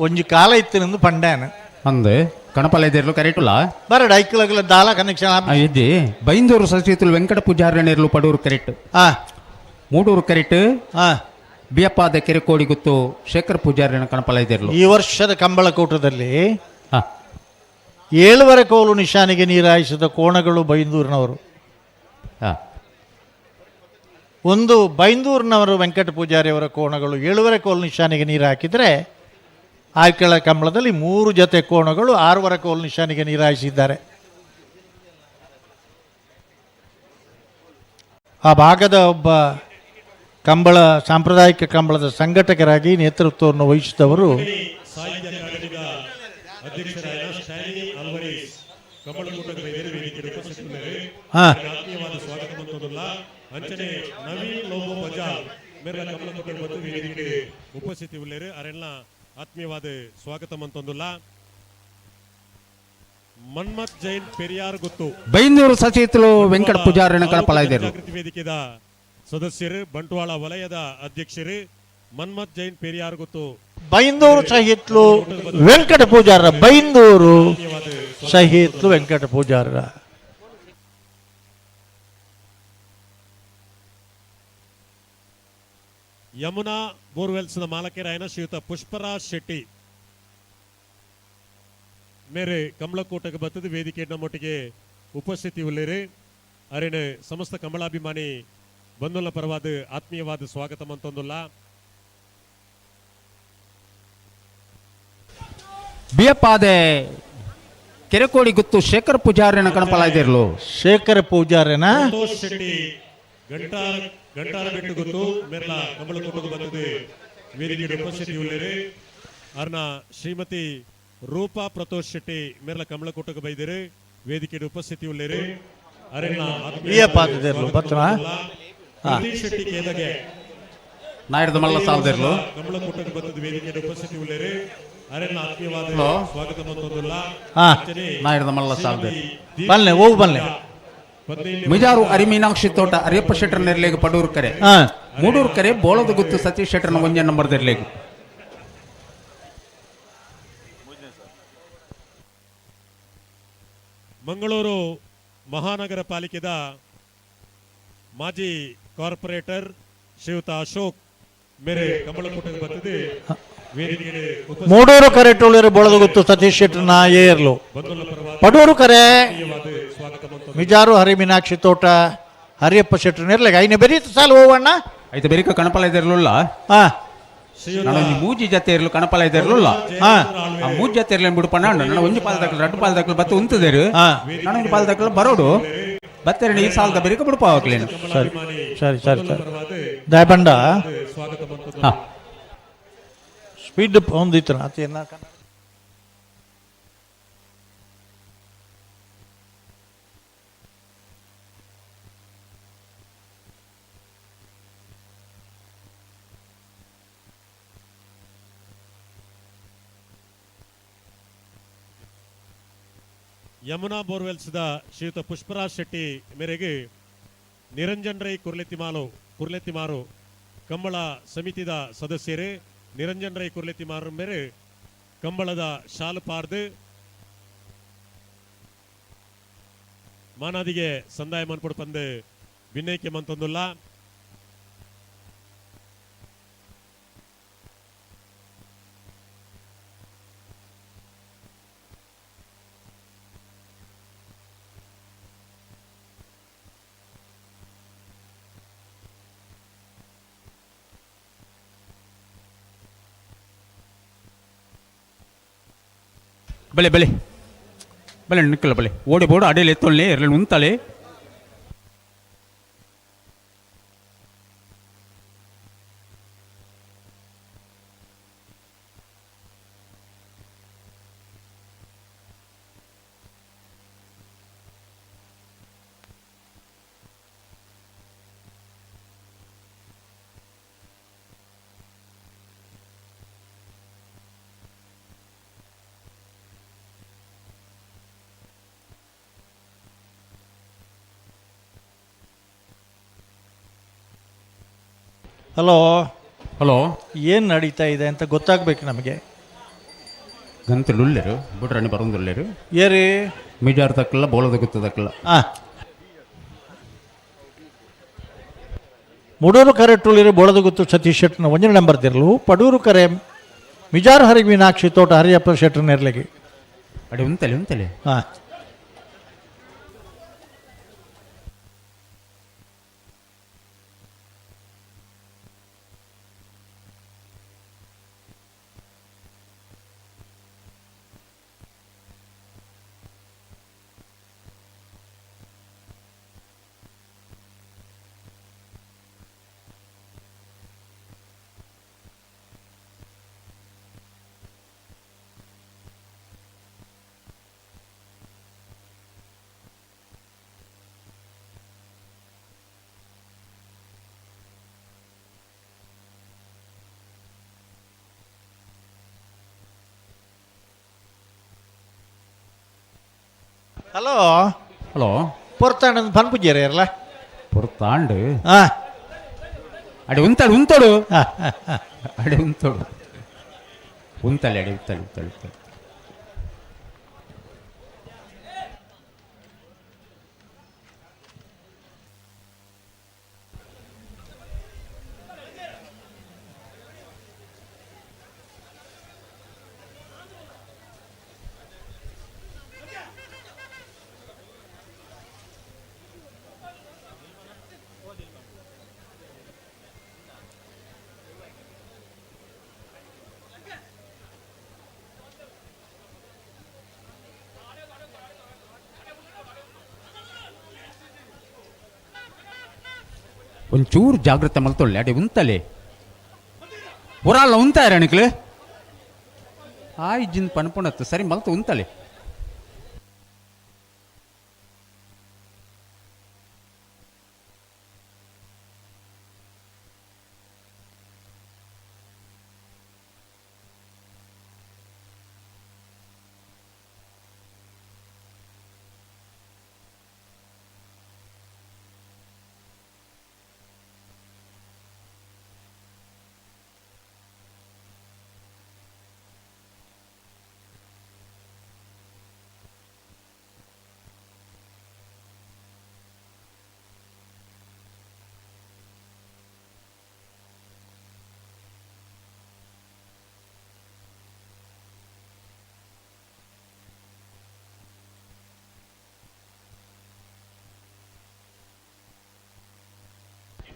ಒಂಜಿ ಕಾಲ ಇತ್ತಿನಿಂದ ಪಂಡಾನ ಅಂದೆ ಕಣಪಾಲೈದೇರ್ಲು ಕರೆಕ್ಟುಲ್ಲ ಬರಡ ಐಕ್ಲಗಲ ದಾಲ ಕನೆಕ್ಷನ್ ಇದ್ದಿ ಬೈಂದೂರು ಸಚಿತುಲು ವೆಂಕಟ ಪೂಜಾರನೇರ್ಲು ಪಡೂರು ಕರೆಕ್ಟ್ ಹಾ ಮೂಡೂರು ಕರೆಕ್ಟ್ ಹಾ ಬಿಯಪ್ಪಾದ ಕೆರೆಕೋಡಿ ಗೊತ್ತು ಶೇಖರ್ ಪೂಜಾರಿನ ಕಣಪಾಲೈದೇರ್ಲು ಈ ವರ್ಷದ ಕಂಬಳಕೂಟದಲ್ಲಿ ಹಾ 7 ಕೋಲು ನಿಶಾನೆಗೆ ನೀರಾಯಿಸಿದ ಕೋಣಗಳು ಬೈಂದೂರಿನವರು. ಹಾ ಒಂದು ಬೈಂದೂರಿನವರು ವೆಂಕಟ ಪೂಜಾರಿಯವರ ಕೋಣಗಳು 7 ಕೋಲು ನಿಶಾನೆಗೆ ನೀರು ಹಾಕಿದರೆ ಆಯ್ಕೆಳ ಕಂಬಳದಲ್ಲಿ 3 ಜೊತೆ ಕೋಣಗಳು 6 ಕೋಲು ನಿಶಾನೆಗೆ ನೀರಾಯಿಸಿದ್ದಾರೆ. ಆ ಭಾಗದ ಒಬ್ಬ ಕಂಬಳ ಸಾಂಪ್ರದಾಯಿಕ ಕಂಬಳದ ಸಂಘಟಕರಾಗಿ ನೇತೃತ್ವವನ್ನು ವಹಿಸಿದವರು ಸಾಹಿತ್ಯ ಅಕಾಡೆಮಿಯ ಅಧ್ಯಕ್ಷರಾದ ಸ್ಟ್ಯಾನಿ ಆಲ್ವರೇಸ್ ಕಂಬಳಕೂಟದ ಬೈದರೆ ವೇದಿಕೆಯ ಉಪಸ್ಥಿತಿಯುಳ್ಳಿವೆ. ಆತ್ಮೀಯವಾದ ಸ್ವಾಗತ ಮಂತೊಂದುಲ್ಲ ಅಂಚನೆ ನವೀನ್ ಲೋಬೋ ಬಜಾರ್ ಮೇರೆಲ ಕಂಬಳಕೂಟದ ಬಂದು ವೇದಿಕೆಗೆ ಉಪಸ್ಥಿತಿಯುಳ್ಳಿರು ಅರೆಲ್ಲ ಆತ್ಮೀಯವಾದ ಸ್ವಾಗತ ಮಂತೊಂದುಲ್ಲ. ಮನ್ಮಥ್ ಜೈನ್ ಪೆರಿಯಾರ್ ಗೊತ್ತು ಬೈಂದೂರು ಸಚಿತುಲು ವೆಂಕಟ ಪೂಜಾರಿನ ಕಣಪಾಲೈದೇರ್ಲು ಜಾಗೃತಿ ವೇದಿಕೆಯ ಸದಸ್ಯರು ಬಂಟ್ವಾಳ ವಲಯದ ಅಧ್ಯಕ್ಷರು ಮನ್ಮಥ್ ಜೈನ್ ಪೆರಿಯಾರ್ ಗೊತ್ತು ಬೈಂದೂರು ಸಹಿತ್ಲು ವೆಂಕಟ ಪೂಜಾರ ಬೈಂದೂರು ಸಹಿತ್ಲು ವೆಂಕಟ ಪೂಜಾರ ಯಮುನಾ ಬೋರ್ವೆಲ್ಸ್ನ ಮಾಲಕರಾಯನ ಶ್ರೀಯುತ ಪುಷ್ಪರಾಜ್ ಶೆಟ್ಟಿ ಮೇರೆ ಕಂಬಳಕೂಟಕ್ಕೆ ಬತ್ತದ ವೇದಿಕೆ ನಮ್ಮೊಟ್ಟಿಗೆ ಉಪಸ್ಥಿತಿಯುಳ್ಳಿರು ಅರೇನು ಸಮಸ್ತ ಕಂಬಳಾಭಿಮಾನಿ ಬಂಧುಗಳ ಪರವಾದ ಆತ್ಮೀಯವಾದ ಸ್ವಾಗತ ಮಂತೊಂದುಲ್ಲ. ಬಿಯಪ್ಪಾದೆ ಕೆರೆಕೋಡಿ ಗೊತ್ತು ಶೇಖರ್ ಪೂಜಾರಿನ ಕಣಪಾಲೈದೇರ್ಲು ಶೇಖರ ಪೂಜಾರನ ಸಂತೋಷ್ ಶೆಟ್ಟಿ ಗಂಟಾರ ಬೆಟ್ಟು ಗೊತ್ತು ಮೇರ್ಲ ಕಂಬಳಕೂಟಕ್ಕೆ ಬರ್ತದೆ ವೇದಿಕೆಯ ಉಪಸ್ಥಿತಿಯುಳ್ಳಿರು ಅರ್ನ ಶ್ರೀಮತಿ ರೂಪಾ ಪ್ರತೋಷ್ ಶೆಟ್ಟಿ ಮೇರ್ಲ ಕಂಬಳಕೂಟಕ್ಕೆ ಬೈದಿರು ವೇದಿಕೆಯ ಉಪಸ್ಥಿತಿಯುಳ್ಳಿರು ಅರೆಲ್ಲ ಶೆಟ್ಟಿ ಕೇದಗೆ ನಾಯ್ಡದ ಮಲ್ಲ ಸಾಲ್ದೇರ್ಲು ಕಂಬಳಕೂಟಕ್ಕೆ ಬರ್ತದೆ ವೇದಿಕೆಯ ಉಪಸ್ಥಿತಿಯುಳ್ಳಿರು ಅರೆಲ್ಲ ಆತ್ಮೀಯವಾದ ಸ್ವಾಗತ ಮಂತೊಂದುಲ್ಲ. ನಾಯ್ಡದ ಮಲ್ಲ ಸಾಲ್ದೇರ್ ಬಲ್ಲೆ ಹೋಗು ಬಲ್ಲೆ ಮಿಜಾರು ಅರಿಮೀನಾಕ್ಷಿ ತೋಟ ಅರಿಯಪ್ಪ ಶೆಟ್ಟರ್ ನೆರ್ಲೇಗ ಪಡೂರು ಕರೆ ಮೂಡೂರು ಕರೆ ಬೋಳದ ಗುತ್ತು ಸತೀಶ್ ಶೆಟ್ಟರ್ನ ಒಂಜ ನಂಬರ್ ದೆರ್ಲೇಗ ಮಂಗಳೂರು ಮಹಾನಗರ ಪಾಲಿಕೆದ ಮಾಜಿ ಕಾರ್ಪೊರೇಟರ್ ಶ್ರೀಯುತ ಅಶೋಕ್ ಮೇರೆ ಕಂಬಳಕೂಟಕ್ಕೆ ಬರ್ತದೆ ವೇದಿಕೆಗೆ ಮೂಡೂರು ಕರೆ ಟೋಳರು ಬೋಳದ ಗೊತ್ತು ಸತೀಶ್ ಶೆಟ್ಟರ್ನ ಏರ್ಲು ಪಡೂರು ಕರೆ ಮಿಜಾರು ಹರಿ ಮೀನಾಕ್ಷಿ ತೋಟ ಹರಿಯಪ್ಪ ಶೆಟ್ಟರ್ ನೆರ್ಲೆಗ ಐನೆ ಬೆರೀತ ಸಾಲ ಹೋವಣ್ಣ ಐತೆ ಬೆರಿಕ ಕಣಪಾಲೈದೇರ್ಲುಲ್ಲ ಹಾ ನಾನು ಮೂಜಿ ಜೊತೆ ಇರ್ಲು ಕಣಪಾಲೈದೇರ್ಲುಲ್ಲ ಆ ಮೂಜಿ ಜೊತೆ ಇರ್ಲಿ ಬಿಡು ಪಣ್ಣ ನಾನು ಒಂಜಿ ಪಾಲ ದಕ್ಕಲು 2 ಪಾಲ ದಕ್ಕಲು ಬತ್ತ ಉಂತದೇರು ನಾನು ಒಂಜಿ ಪಾಲ ದಕ್ಕಲು ಬರೋಡು ಬತ್ತೇರಿ ಈ ಸಾಲದ ಬೆರಿಕ ಬಿಡುಪಾವಕ್ಲೇನು ಸರಿ ಸರಿ ಸರಿ ಸರಿ ದಯಪಂಡ ಹಾ ಸ್ಪೀಡ್ ಹೊಂದಿತ್ತು ಅದೇನ ಯಮುನಾ ಬೋರ್ವೆಲ್ಸ್ದ ಶ್ರೀಯುತ ಪುಷ್ಪರಾಜ್ ಶೆಟ್ಟಿ ಮೇರೆಗೆ ನಿರಂಜನ್ ರೈ ಕುರ್ಲೆತಿಮಾರು ಕಂಬಳ ಸಮಿತಿದ ಸದಸ್ಯರೇ ನಿರಂಜನ್ ರೈ ಕುರ್ಲೆತಿಮಾರು ಮೇರೆ ಕಂಬಳದ ಶಾಲು ಪಾರ್ದು ಮಾನಾದಿಗೆ ಸಂದಾಯ ಮನ್ಪೊಡು ಪಂದು ಭಿನ್ನೈಕೆ ಮಂತೊಂದುಲ್ಲ. ಬಲೆ ಬಲೆ ಬಲೆ ನಿಕ್ಕಲ್ಲ ಬಲೆ ಓಡಿ ಬೋಡು ಅಡೆಯಲ್ಲಿ ಎತ್ತೊಳ್ಳೆ ಎರಳು ಉಂತಾಳೆ ಹಲೋ ಹಲೋ ಏನು ನಡೀತಾ ಇದೆ ಅಂತ ಗೊತ್ತಾಗ್ಬೇಕು ನಮಗೆ. ಗಂತಲು ಉಳ್ಳೇರು ಬಿಟ್ರಣಿ ಬರೋದಿಲ್ಲೇರು ಏರಿ ಮಿಜಾರ್ ತಕ್ಕಲ್ಲ ಬೋಳದ ಗೊತ್ತದಕ್ಕಲ್ಲ. ಮುಡೂರು ಕರೆ ಟುಳಿರಿ ಬೋಳದ ಗೊತ್ತು ಸತೀಶ್ ಶೆಟ್ಟರ್ನ ಒಂಜನ ನಂಬರ್ ತಿರ್ಲು ಪಡೂರು ಕರೆ ಮಿಜಾರ್ ಹರಿ ಮೀನಾಕ್ಷಿ ತೋಟ ಹರಿಯಪ್ಪ ಶೆಟ್ಟರ್ನ ಇರ್ಲಿಗೆ ಅಡೆ ಉಂತಲೆ ಹಾಂ. ಹಲೋ ಹಲೋ ಪೊರ್ತಾಂಡ್ ಪನ್ಪುಜ್ಜೇರ ಇರಲ್ಲ ಪುರ್ತಾಂಡು ಹಾಂ. ಅಡೆ ಉಂತೋಡು ಅಡೆ ಉಂತೋಡು ಉಂತಲೆ ಅಡೆ ಉತ್ತಲೆ. ಒಂಚೂರು ಜಾಗ್ರತೆ ಮಲ್ತೊಳ್ಳೆ ಅಡೆ ಉಂತಲೆ ಹೊರಲ್ಲ ಉಂತಾರ ಅಣಕ್ಲೆ ಆ ಇಜ್ಜಿನ ಪನ್ಪುಣತ್ತು ಸರಿ ಮಲ್ತು ಉಂತಲೆ.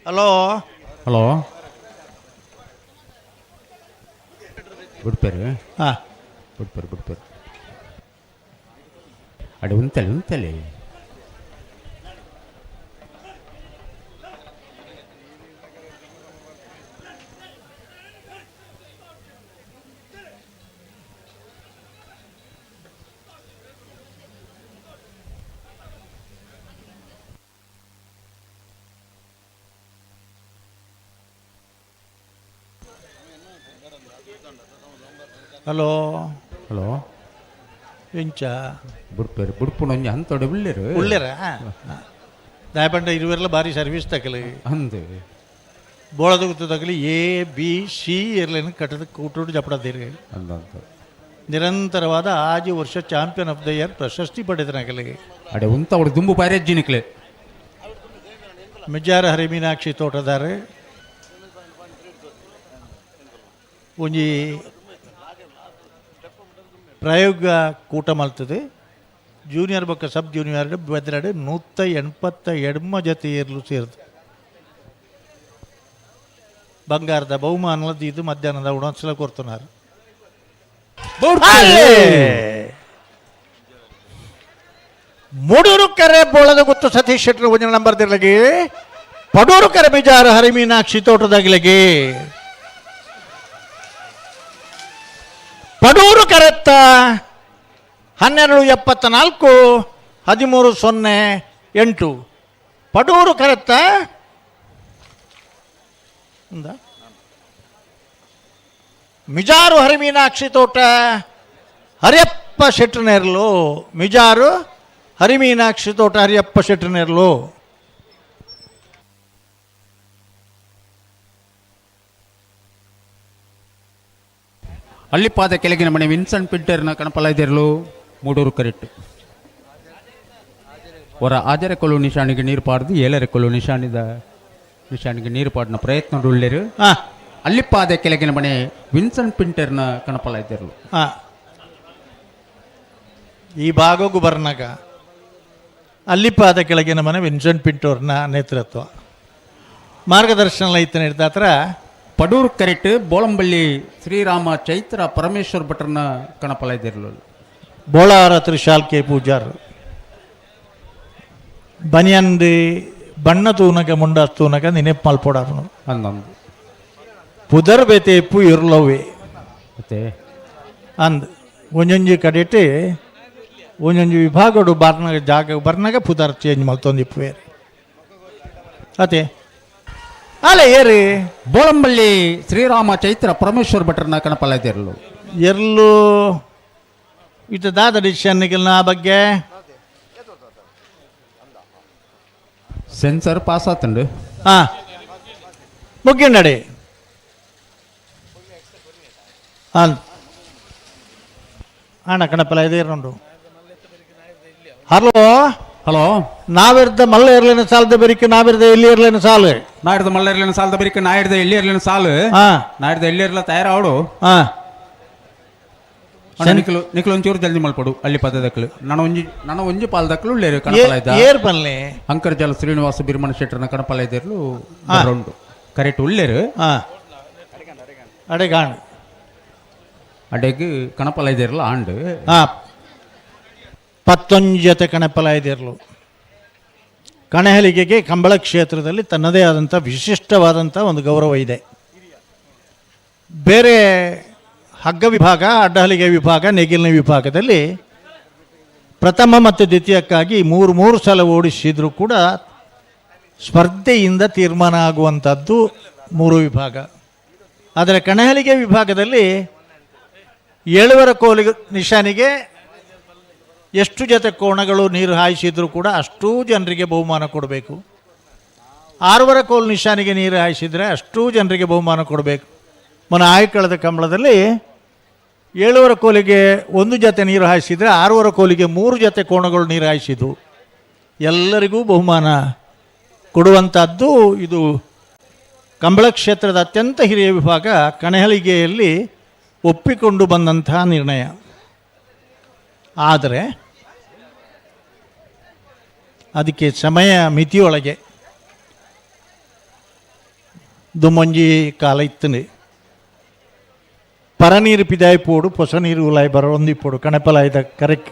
ಹಲೋ ಹಲೋ ಬಿಡ್ಪೇರು ಹಾಂ. ಬಿಡ್ಪೇರು ಅಡೆ ಉಂತಲೆ ಹಲೋ ಹಲೋ ಎಂಚ ಬಿಡ್ಪೇರು ಬಿಡ್ಪುಣ ಒಂಜಿ ಅಂತೋಡೆ ಉಳ್ಳೇರು ಉಳ್ಳೇರ ದಾಯಪಂಡ ಇರುವೆಲ್ಲ ಭಾರಿ ಸರ್ವಿಸ್ ತಕಲಿ ಅಂದು ಬೋಳದ ಗೊತ್ತು ತಗಲಿ ABC ಇರ್ಲೇನು ಕಟ್ಟದ ಕೂಟೋಡು ಜಪಡದಿರಿ ಅಂದ ನಿರಂತರವಾದ 5 ವರ್ಷ ಚಾಂಪಿಯನ್ ಆಫ್ ದ ಇಯರ್ ಪ್ರಶಸ್ತಿ ಪಡೆದನಾಗಲಿಗೆ ಅಡೆ ಉಂತ ಅವಳು ದುಂಬು ಪಾರೆಜ್ಜಿನಿಕ್ಲೆ ಮಿಜಾರ ಹರಿ ಮೀನಾಕ್ಷಿ ತೋಟದಾರೆ ಒಂಜಿ ಪ್ರಯೋಗ ಕೂಟ ಮಲ್ತದೆ ಜೂನಿಯರ್ ಬೊಕ್ಕ ಸಬ್ ಜೂನಿಯರ್ ಬೆದರಡೆ 187 ಜೊತೆ ಏರ್ಲು ಸೇರಿದು ಬಂಗಾರದ ಬಹುಮಾನದ ಇದು ಮಧ್ಯಾಹ್ನದ ಉಣಸಲ ಕೊರ್ತನಾರು ಮೂಡೂರು ಕರೆ ಬೋಳದ ಗೊತ್ತು ಸತೀಶ್ ಶೆಟ್ಟರ್ ಒಂಜನ ನಂಬರ್ ದಿರ್ಲಗೆ ಪಡೂರು ಕರೆ ಮಿಜಾರ ಹರಿ ಮೀನಾಕ್ಷಿ ತೋಟದಾಗಿಲಗೆ ಪಡೂರು ಕರೆತ್ತ 1274 1308 ಪಡೂರು ಕರೆತ್ತ ಮಿಜಾರು ಹರಿ ಮೀನಾಕ್ಷಿ ತೋಟ ಹರಿಯಪ್ಪ ಶೆಟ್ಟರ್ನೇರ್ಲು ಮಿಜಾರು ಹರಿ ಮೀನಾಕ್ಷಿ ತೋಟ ಹರಿಯಪ್ಪ ಶೆಟ್ಟರ್ನೇರ್ಲು ಅಲ್ಲಿಪಾದ ಕೆಳಗಿನ ಮನೆ ವಿನ್ಸೆಂಟ್ ಪಿಂಟರ್ನ ಕಣಪಲಾಯ್ದಿರಲು ಮೂಡೂರು ಕರೆಕ್ಟ್ ಹೊರ ಆಜರೆಕೊಲು ನಿಶಾನಿಗೆ ನೀರು ಪಾಡ್ದು ಏಳರೆಕೊಲು ನಿಶಾನಿಗೆ ನೀರು ಪಾಡಿನ ಪ್ರಯತ್ನ ಉಳ್ಳೇರು ಅಲ್ಲಿಪಾದ ಕೆಳಗಿನ ಮನೆ ವಿನ್ಸೆಂಟ್ ಪಿಂಟರ್ನ ಕಣಪಲಾಯ್ದಿರಲು ಈ ಭಾಗಕ್ಕೂ ಬರ್ನಾಗ ಅಲ್ಲಿಪಾದ ಕೆಳಗಿನ ಮನೆ ವಿನ್ಸೆಂಟ್ ಪಿಂಟೋರ್ನ ನೇತೃತ್ವ ಮಾರ್ಗದರ್ಶನ ಇತ್ತು ನಿರ್ದಾತ್ರ ಪಡೂರು ಕರೆಕ್ಟ್ ಬೋಳಂಬಳ್ಳಿ ಶ್ರೀರಾಮ ಚೈತ್ರ ಪರಮೇಶ್ವರ್ ಭಟ್ರನ ಕಣಪಲಾಯ್ದಿರಲು ಬೋಳಾರ ತ್ರಿಶಾಲ್ ಕೆ ಪೂಜಾರ್ ಬನಿಯಂದು ಬಣ್ಣ ತೂನಕ ಮುಂಡ ತೂನಕ ನೆನಪು ಮಲ್ಪೋಡಾರು ಅಂದಂದು ಪುದರ್ ಬೇತೆಪ್ಪು ಇರ್ಲವೇ ಮತ್ತೆ ಅಂದ್ ಒಂದೊಂದು ಕಡೆಟ್ಟು ಒಂದೊಂದು ವಿಭಾಗಡು ಬರ್ನಾಗ ಜಾಗ ಬರ್ನಾಗ ಪುದರ್ ಚೇಂಜ್ ಮಲ್ತೊಂದಿಪ್ಪು ಏರಿ ಅದೇ ಅಲ್ಲ ಏರಿ ಬೋಳಂಬಳ್ಳಿ ಶ್ರೀರಾಮ ಚೈತ್ರ ಪರಮೇಶ್ವರ್ ಭಟ್ರನ ಕಣಪಲಾಯ್ದಿರಲು ಎಲ್ಲೂ ಇದು ದಾದ ಡಿಸಿಷನ್ಗೆಲ್ಲ ಆ ಬಗ್ಗೆ ಸೆನ್ಸರ್ ಪಾಸ್ ಆತಂಡು ಹಾಂ ಮುಗ್ಗಿಂಡಡಿ ಹಾಂ ಅಣ್ಣ ಕಣಪಲ ಇದೆ ಇರೋಂಡು ಹಲೋ ಹಲೋ ನಾವಿರ್ದ ಮಲ್ಲ ಇರ್ಲಿನ ಸಾಲದ ಬರಿಕೆ ನಾವಿರ್ದ ಎಲ್ಲಿ ಇರ್ಲಿನ ಸಾಲು ನಾಡ್ದ ಮಲ್ಲ ಇರ್ಲಿನ ಸಾಲದ ಬರಿಕೆ ನಾಡ್ದ ಎಲ್ಲಿ ಇರ್ಲಿನ ಸಾಲು ಹಾಂ ನಾಡ್ದ ಎಲ್ಲಿ ಇರ್ಲ ತಯಾರಾವಡು ಹಾಂ ನಿಖಲು ಒಂಚೂರು ಜಲ್ದಿ ಮಲ್ಪಡು ಅಲ್ಲಿ ಪದದಕ್ಕಲು ನಾನು ಒಂಜಿ ಪಾಲದಕ್ಕಲು ಉಳ್ಳೇರು ಕಣಪಲಾಯ್ದ ಏರ್ ಬನ್ನಿ ಅಂಕರ್ಜಾಲ ಶ್ರೀನಿವಾಸ ಬಿರ್ಮಣ ಶೆಟ್ಟರ್ನ ಕಣಪಲಾಯ್ದಿರ್ಲು ರೌಂಡು ಕರೆಕ್ಟ್ ಉಳ್ಳೇರು ಹಾಂ ಅಡೆಗಾಣ್ ಅಡೆಗ್ ಕಣಪಲಾಯ್ದಿರಲ್ಲ ಆಂಡು ಹಾಂ 11 ಜೊತೆ ಕಣಪಲಾಯ್ದಿರಲು ಕಣಹಲಿಗೆಗೆ ಕಂಬಳ ಕ್ಷೇತ್ರದಲ್ಲಿ ತನ್ನದೇ ಆದಂಥ ವಿಶಿಷ್ಟವಾದಂಥ ಒಂದು ಗೌರವ ಇದೆ. ಬೇರೆ ಹಗ್ಗ ವಿಭಾಗ, ಅಡ್ಡಹಲಿಗೆ ವಿಭಾಗ, ನೇಗಿಲಿನ ವಿಭಾಗದಲ್ಲಿ ಪ್ರಥಮ ಮತ್ತು ದ್ವಿತೀಯಕ್ಕಾಗಿ ಮೂರು ಸಲ ಓಡಿಸಿದರೂ ಕೂಡ ಸ್ಪರ್ಧೆಯಿಂದ ತೀರ್ಮಾನ ಆಗುವಂಥದ್ದು 3 ವಿಭಾಗ. ಆದರೆ ಕಣಹಲಿಗೆ ವಿಭಾಗದಲ್ಲಿ 7 ಕೋಲಿಗೆ ನಿಶಾನಿಗೆ ಎಷ್ಟು ಜೊತೆ ಕೋಣಗಳು ನೀರು ಹಾಯಿಸಿದರೂ ಕೂಡ ಅಷ್ಟೂ ಜನರಿಗೆ ಬಹುಮಾನ ಕೊಡಬೇಕು. 6 ಕೋಲು ನಿಶಾನಿಗೆ ನೀರು ಹಾಯಿಸಿದರೆ ಅಷ್ಟೂ ಜನರಿಗೆ ಬಹುಮಾನ ಕೊಡಬೇಕು. ಮೊನ್ನೆ ಆಯ್ಕಳದ ಕಂಬಳದಲ್ಲಿ 7 ಕೋಲಿಗೆ 1 ಜೊತೆ ನೀರು ಹಾಯಿಸಿದರೆ 6 ಕೋಲಿಗೆ 3 ಜೊತೆ ಕೋಣಗಳು ನೀರು ಹಾಯಿಸಿದ್ದು ಎಲ್ಲರಿಗೂ ಬಹುಮಾನ ಕೊಡುವಂಥದ್ದು. ಇದು ಕಂಬಳ ಕ್ಷೇತ್ರದ ಅತ್ಯಂತ ಹಿರಿಯ ವಿಭಾಗ ಕಣಹಲಿಗೆಯಲ್ಲಿ ಒಪ್ಪಿಕೊಂಡು ಬಂದಂತಹ ನಿರ್ಣಯ. ಆದರೆ ಅದಕ್ಕೆ ಸಮಯ ಮಿತಿಯೊಳಗೆ ದುಮ್ಮಂಜಿ ಕಾಲ ಇತ್ತನೆ ಪರನೀರು ಪಿದಾಯ್ಪೋಡು ಪೊಸ ನೀರು ಉಲಾಯ್ ಬರೊಂದಿಪ್ಪೋಡು ಕಣಪಲಾಯ್ದ ಕರೆಕ್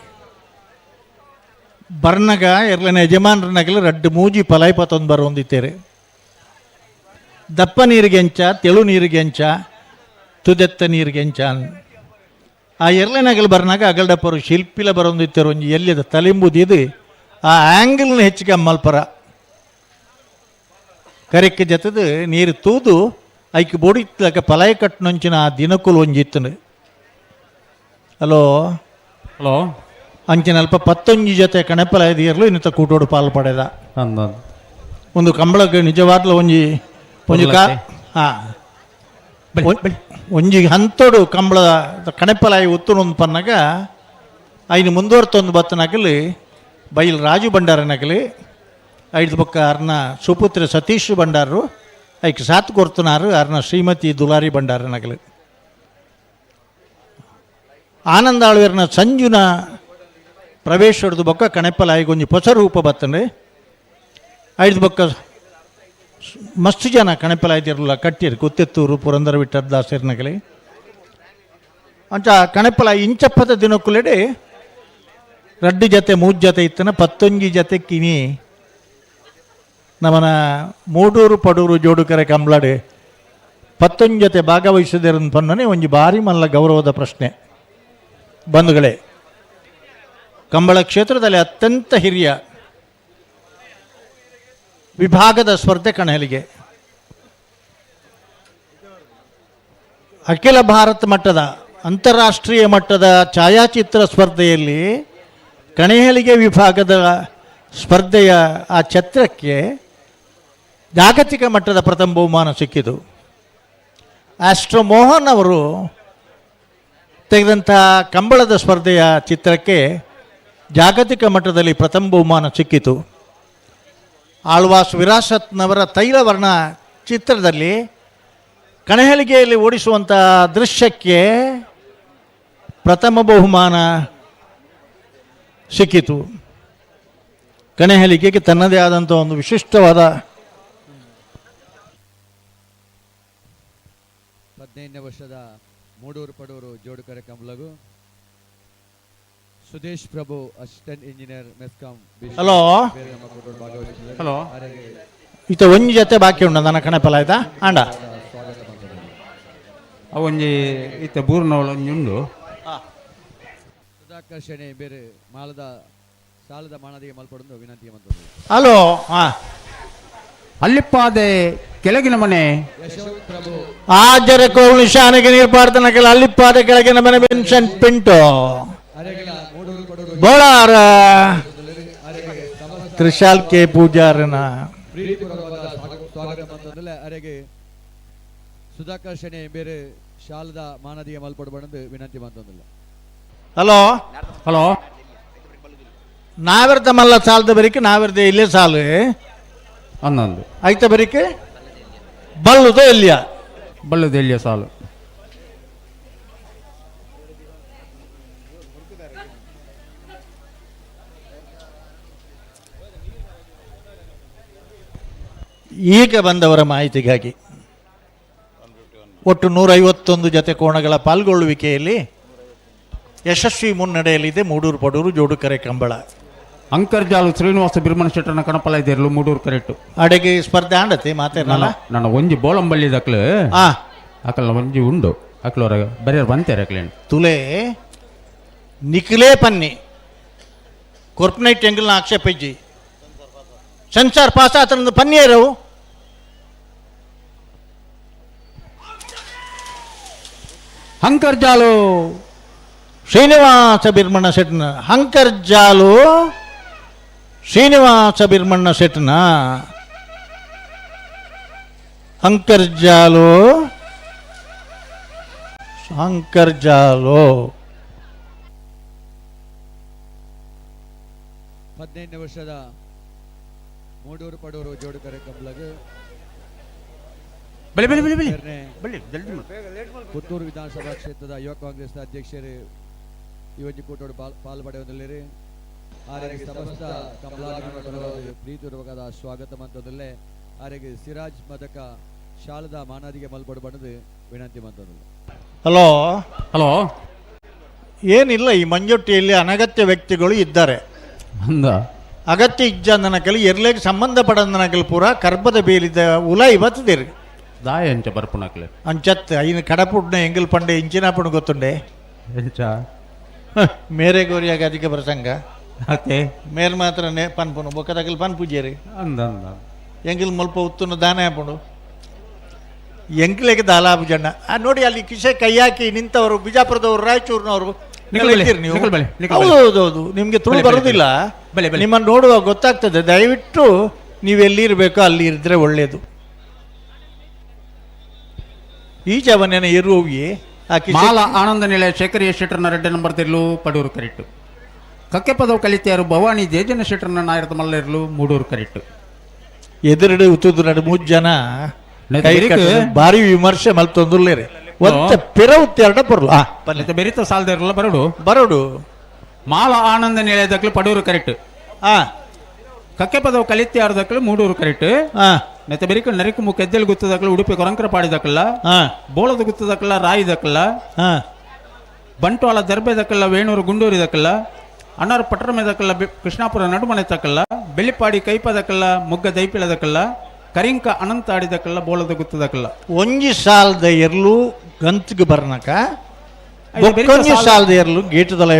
ಬರ್ನಗ ಎರ್ಲನ ಯಜಮಾನರನಗಲು 2 ಮೂಜಿ ಪಲಾಯ್ಪತ್ತೊಂದು ಬರೊಂದಿತ್ತೇರೆ. ದಪ್ಪ ನೀರಿಗೆಂಚ, ತೆಳು ನೀರಿಗೆಂಚ, ತುದೆತ್ತ ನೀರಿಗೆಂಚ. ಆ ಎರ್ಲೆನಗಲು ಬರ್ನಾಗ ಅಗಲ್ಡಪ್ಪರು ಶಿಲ್ಪಿಲ ಬರೊಂದಿತ್ತೇರು. ಒಂಜಿ ಎಲ್ಲಿದ ತಲೆಂಬುದಿದು ಆ ಆ್ಯಂಗಲ್ನ ಹೆಚ್ಚಿಗೆ ಮಲ್ಪರ ಕರೆಕ್ಕೆ ಜತದ ನೀರು ತೂದು ಐಕೆ ಬೋಡಿತ್ಲಕ ಪಲಾಯ ಕಟ್ನೊಂಚಿನ ಆ ದಿನಕುಲು ಒಂಜಿತ್ತನು. ಹಲೋ ಹಲೋ ಅಂಚಿನ ಅಲ್ಪ 11 ಜೊತೆ ಕಣಪಲಾಯ್ದು ಇರಲು ಇನ್ನಿತ ಕೂಟೋಡು ಪಾಲು ಪಡೆದ ಒಂದು ಕಂಬಳಕ್ಕೆ ನಿಜವಾದ್ಲು ಒಂಜಿ ಒಂಜಿ ಹಂತೋಡು ಕಂಬಳ ಕಣಪಲಾಯಿ ಉತ್ತುನೊಂದು ಪನ್ನಾಗ ಐನು ಮುಂದುವರ್ತೊಂದು ಬತ್ತನಕಲಿ ಬೈಲ್ ರಾಜು ಭಂಡಾರನಕಲಿ ಐದು ಪಕ್ಕ ಅರ್ನ ಸುಪುತ್ರ ಸತೀಶ್ ಭಂಡಾರರು ಐಕ್ ಸಾತ್ ಕೊರ್ತನಾರು ಅರ್ನ ಶ್ರೀಮತಿ ದುಲಾರಿ ಭಂಡಾರನಕಲಿ ಆನಂದ ಆಳ್ವೇರ್ನ ಸಂಜುನ ಪ್ರವೇಶದ ಬೊಕ್ಕ ಕಣಪಲಾಯಿಗೆ ಒಂಜಿ ಹೊಸ ರೂಪ ಬತ್ತಂದ್ರೆ ಐದು ಬೊಕ್ಕ ಮಸ್ತು ಜನ ಕಣಪಲಾಯ್ದಿರಲ್ಲ ಕಟ್ಟಿರು ಕುತ್ತೆತ್ತೂರು ಪುರಂದರ ವಿಠ್ಠಲ ದಾಸರ್ನಗಲಿ ಅಂಚ ಕಣಪಲಾಯಿ ಇಂಚಪ್ಪದ ದಿನಕ್ಕುಲೆಡೆ 2 ಜೊತೆ 3 ಜೊತೆ ಇತ್ತನ 11 ಜೊತೆ ಕಿನಿ ನಮ್ಮನ ಮೂಡೂರು ಪಡೂರು ಜೋಡುಕರೆ ಕಂಬಳಡೆ 11 ಜೊತೆ ಭಾಗವಹಿಸದಿರನ್ ಪನ್ನನೆ ಒಂಜಿ ಭಾರಿ ಮಲ್ಲ ಗೌರವದ ಪ್ರಶ್ನೆ. ಬಂಧುಗಳೇ, ಕಂಬಳ ಕ್ಷೇತ್ರದಲ್ಲಿ ಅತ್ಯಂತ ಹಿರಿಯ ವಿಭಾಗದ ಸ್ಪರ್ಧೆ ಕಣಹಲಿಗೆ. ಅಖಿಲ ಭಾರತ ಮಟ್ಟದ ಅಂತಾರಾಷ್ಟ್ರೀಯ ಮಟ್ಟದ ಛಾಯಾಚಿತ್ರ ಸ್ಪರ್ಧೆಯಲ್ಲಿ ಕಣಹಲಿಗೆ ವಿಭಾಗದ ಸ್ಪರ್ಧೆಯ ಆ ಛತ್ರಕ್ಕೆ ಜಾಗತಿಕ ಮಟ್ಟದ ಪ್ರಥಮ ಬಹುಮಾನ ಸಿಕ್ಕಿತು. ಆಸ್ಟ್ರೋ ಮೋಹನ್ ಅವರು ತೆಗೆದಂಥ ಕಂಬಳದ ಸ್ಪರ್ಧೆಯ ಚಿತ್ರಕ್ಕೆ ಜಾಗತಿಕ ಮಟ್ಟದಲ್ಲಿ ಪ್ರಥಮ ಬಹುಮಾನ ಸಿಕ್ಕಿತು. ಆಳ್ವಾಸ್ ವಿರಾಸತ್ನವರ ತೈಲವರ್ಣ ಚಿತ್ರದಲ್ಲಿ ಕಣಹಲಿಗೆಯಲ್ಲಿ ಓಡಿಸುವಂಥ ದೃಶ್ಯಕ್ಕೆ ಪ್ರಥಮ ಬಹುಮಾನ ಸಿಕ್ಕಿತು. ಕಣಹಲಿಗೆಗೆ ತನ್ನದೇ ಆದಂಥ ಒಂದು ವಿಶಿಷ್ಟವಾದ 15ನೇ ವರ್ಷದ ಮೂಡೂರು ಪಡೂರು ಜೋಡುಕರೆ ಕಂಬಳಗು Sudesh Prabhu assistant engineer MESCOM. Hello hello ಈತ ಒಂಜಿ ಜೊತೆ ಬಾಕಿ ಉಂಡ ನನ್ನ ಕಣಪಲ ಆಯ್ತಾ ಆಂಡ ಅವೊಂಜಿ ಈತ ಬೂರ್ನವಳು ಉಂಡು. ಸುಧಾಕರ್ಷಣೆ ಬೇರೆ ಮಾಲದ ಸಾಲದ ಮಾನದಿಗೆ ಮಲ್ಪಡೊಂದು ವಿನಂತಿ ಮಂತ್ರಿ. ಹಲೋ ಹಾ ಅಲ್ಲಿಪ್ಪಾದೆ ಕೆಳಗಿನ ಮನೆ ಆಜರ ಕೋಲ್ ನಿಶಾನೆಗೆ ನೀರು ಪಾಡ್ತಾನ ಕೆಲ ಅಲ್ಲಿಪ್ಪಾದ ಕೆಳಗಿನ ಮನೆ ಮೆನ್ಷನ್ ಪಿಂಟು ಬೋಳಾರ ತ್ರಿಶಾಲ್ ಕೆ ಪೂಜಾರನ ಅರೆಗೆ ಸುಧಾಕರ್ಷಣೆ ಬೇರೆ ಶಾಲದ ಮಾನದಿಗೆ ಮಲ್ಪಡಬಂದು ವಿನಂತಿ ಮಂತೊಂದಿಲ್ಲ. ಹಲೋ ಹಲೋ ನಾವಿರ್ದ ಮಲ್ಲ ಸಾಲದ ಬರಿಕೆ ನಾವಿರ್ದೆ ಇಲ್ಲೇ ಸಾಲು ಅನ್ನೊಂದು ಆಯ್ತ ಬರಿಕೆ ಬಲ್ಲುದು ಎಲ್ಲಿಯ ಬಲ್ಲುದು ಎಲ್ಲಿಯ ಸಾಲು. ಈಗ ಬಂದವರ ಮಾಹಿತಿಗಾಗಿ ಒಟ್ಟು 151 ಜೊತೆ ಕೋಣಗಳ ಪಾಲ್ಗೊಳ್ಳುವಿಕೆಯಲ್ಲಿ ಯಶಸ್ವಿ ಮುನ್ನಡೆಯಲ್ಲಿದೆ ಮೂಡೂರು ಪಡೂರು ಜೋಡುಕರೆ ಕಂಬಳ. ಅಂಕರ್ಜಾಲು ಶ್ರೀನಿವಾಸ ಬಿರ್ಮನ್ ಶೆಟ್ಟರ್ನ ಕಣಪಲ ಇದ್ದಿರಲು ಮೂಡೂರು ಕರೆಕ್ಟು ಅಡೆಗೆ ಸ್ಪರ್ಧೆ ಆಂಡತೆ ಮಾತೇನಲ್ಲ ನನ್ನ ಒಂಜಿ ಬೋಳಂಬಳ್ಳಿ ದಕ್ಲು ಅಕಲ್ನ ಒಂಜಿ ಉಂಡು ಅಕ್ಲವರ ಬರೆಯರ್ ಬಂತೇರೆ ಅಕ್ಲೇನು ತುಲೆ ನಿಖಿಲೇ ಪನ್ನಿ ಕೊರ್ಪನೈಟ್ ಎಂಗಲ್ನ ಆಕ್ಷೇಪಿಜ್ಜಿ ಸೆನ್ಸಾರ್ ಪಾಸ್ ಆತನದು ಪನ್ನಿಯರವು ಅಂಕರ್ಜಾಲು ಶ್ರೀನಿವಾಸ ಬಿರ್ಮಣ್ಣ ಶೆಟ್ನ ಅಂಕರ್ಜಾಲು ಶ್ರೀನಿವಾಸ ಬಿರ್ಮಣ್ಣ ಶೆಟ್ನ ಅಂಕರ್ಜಾಲು ಅಂಕರ್ಜಾಲು 15ನೇ ವರ್ಷದ ಮೂಡೂರು ಪಡೂರು ಜೋಡುಕರೆ ಕಂಬಳಗೆ ಬಳಿ ಬಳಿ ಬಳಿ ಬಳಿ ಪುತ್ತೂರು ವಿಧಾನಸಭಾ ಕ್ಷೇತ್ರದ ಯುವ ಕಾಂಗ್ರೆಸ್ನ ಅಧ್ಯಕ್ಷರು ಈ ಒಂದು ಕೂಟೋಡು ಪಾಲ್ಪಡೆಯುವುದಿಲ್ಲರಿ. ಆರೆಗೆ ಸಮಸ್ತ ಕಮಲಾಧಿಕಾರಿಗಳು ಪ್ರೀತಿಪೂರ್ವಕದ ಸ್ವಾಗತ ಮಂತದಲ್ಲೇ ಆರೆಗೆ ಸಿರಾಜ್ ಮದಕ ಶಾಲದ ಮಾನದಿಗೆ ಮಲ್ಪಡು ಬಣ್ಣದು ವಿನಂತಿ ಮಂತದಲ್ಲ. ಹಲೋ ಹಲೋ ಏನಿಲ್ಲ, ಈ ಮಂಜೊಟ್ಟಿಯಲ್ಲಿ ಅನಗತ್ಯ ವ್ಯಕ್ತಿಗಳು ಇದ್ದಾರೆ. ಅಗತ್ಯ ಇಜ್ಜಂದನಕಲಿ ಎರ್ಲೆಗೆ ಸಂಬಂಧಪಡಂದನಕಲ್ ಪೂರ ಕರ್ಬದ ಬೇಲಿದ ಉಲ ಇವತ್ತಿದ್ದೀರಿ ದಾಯ ಅಂಚ ಬರ್ಪುನಕ್ಲೆ ಅಂಚತ್ ಐನು ಕಡಪುಡ್ನ ಎಂಗಲ್ ಪಂಡೆ ಇಂಚಿನಾಪುಣ ಗೊತ್ತುಂಡೆ ಎಂಚ ಮೇರೆ ಗೋರಿಯಾಗ ಅದಕ್ಕೆ ಪ್ರಸಂಗ ಅತ್ತೆ ಮೇಲ್ ಮಾತ್ರ ಪನ್ಪುನು ಬೊಕ್ಕದಕಲ್ ಪನ್ ಪೂಜೇರಿ ಅಂದ ಅಂದ ಎಂಗಿಲ್ ಮಲ್ಪ ಉತ್ತುನ ದಾನ ಹಾಪುಂಡು ಎಂಕ್ಲೆಗೆ ದಾಲಾಬು ಜಣ್ಣ ನೋಡಿ ಅಲ್ಲಿ ಕಿಸೆ ಕೈ ಹಾಕಿ ನಿಂತವರು ಬಿಜಾಪುರದವರು ರಾಯಚೂರಿನವರು ಹೌದೌದು ನಿಮ್ಗೆ ತುಳು ಬರುವುದಿಲ್ಲ, ನಿಮ್ಮನ್ನು ನೋಡುವಾಗ ಗೊತ್ತಾಗ್ತದೆ. ದಯವಿಟ್ಟು ನೀವೆಲ್ಲಿರ್ಬೇಕೋ ಅಲ್ಲಿ ಇರಿದ್ರೆ ಒಳ್ಳೇದು. ಈ ಜವನೇನ ಇರುವಿಯೇ ಮಾಲ ಆನಂದ ನಿಲಯ ಶೇಖರಿಯ ಶೆಟ್ಟರ್ನ 2 ನಂಬರ್ ತಿರ್ಲು ಪಡೂರು ಕರಿಟ್ಟು ಕಕ್ಕೆ ಪದವು ಕಲಿತೆಯರು ಭವಾನಿ ದೇಜನ ಶೆಟ್ಟರ್ನ ನಾಯರದ ಮಲ್ಲರ್ಲು ಮೂಡೂರು ಕರಿಟ್ಟು ಎದುರುಡು ಉತ್ತುದು ನಡು 3 ಜನ ಭಾರಿ ವಿಮರ್ಶೆ ಮಲ್ತೊಂದುಲ್ಲೇರಿ ಒತ್ತ ಪಿರ ಉತ್ತೆರಡ ಬರ್ಲು ಬೆರಿತ ಸಾಲದಿರಲ್ಲ ಬರಡು ಬರೋಡು ಮಾಲ ಆನಂದ ನಿಲಯದಕ್ಲು ಪಡೂರು ಕರಿಟ್ಟು ಕಕ್ಕೆ ಪದವು ಕಲಿತ್ಯಾರದಕ್ಲು ಮೂಡೂರು ಕರಿಟ್ಟು ನೆತ್ತ ಬೆರಿಕ ನರಿಕು ಮುಖ ಎದ್ದೆಲ್ ಗುತ್ತದಕ್ಲ ಉಡುಪಿ ಕೊರಂಕರ ಪಾಡಿದಕ್ಕಲ್ಲ ಬೋಳದ ಗುತ್ತದಕ್ಕಲ್ಲ ರಾಯಿದಕ್ಕಲ್ಲ ಬಂಟ್ವಾಳ ದರ್ಬೆದಕ್ಕಲ್ಲ ವೇಣೂರು ಗುಂಡೂರಿದಕ್ಕಲ್ಲ ಅಣ್ಣಾರು ಪಟ್ಟರಮೆದಕ್ಕಲ್ಲ ಕೃಷ್ಣಾಪುರ ನಡುಮನೆ ತಕ್ಕಲ್ಲ ಬೆಳ್ಳಿಪಾಡಿ ಕೈಪದಕ್ಕಲ್ಲ ಮುಗ್ಗ ದೈಪಿಳದಕ್ಕಲ್ಲ ಕರಿಂಕ ಅನಂತ ಆಡಿದಕ್ಕಲ್ಲ ಬೋಳದ ಗುತ್ತದಕ್ಕಲ್ಲ ಒಂಜಿ ಸಾಲದ ಎರ್ಲು ಗಂತಿಗೆ ಬರ್ನಕ ಒಂಜಿ ಸಾಲದ ಎರ್ಲು ಗೇಟುದಲೈ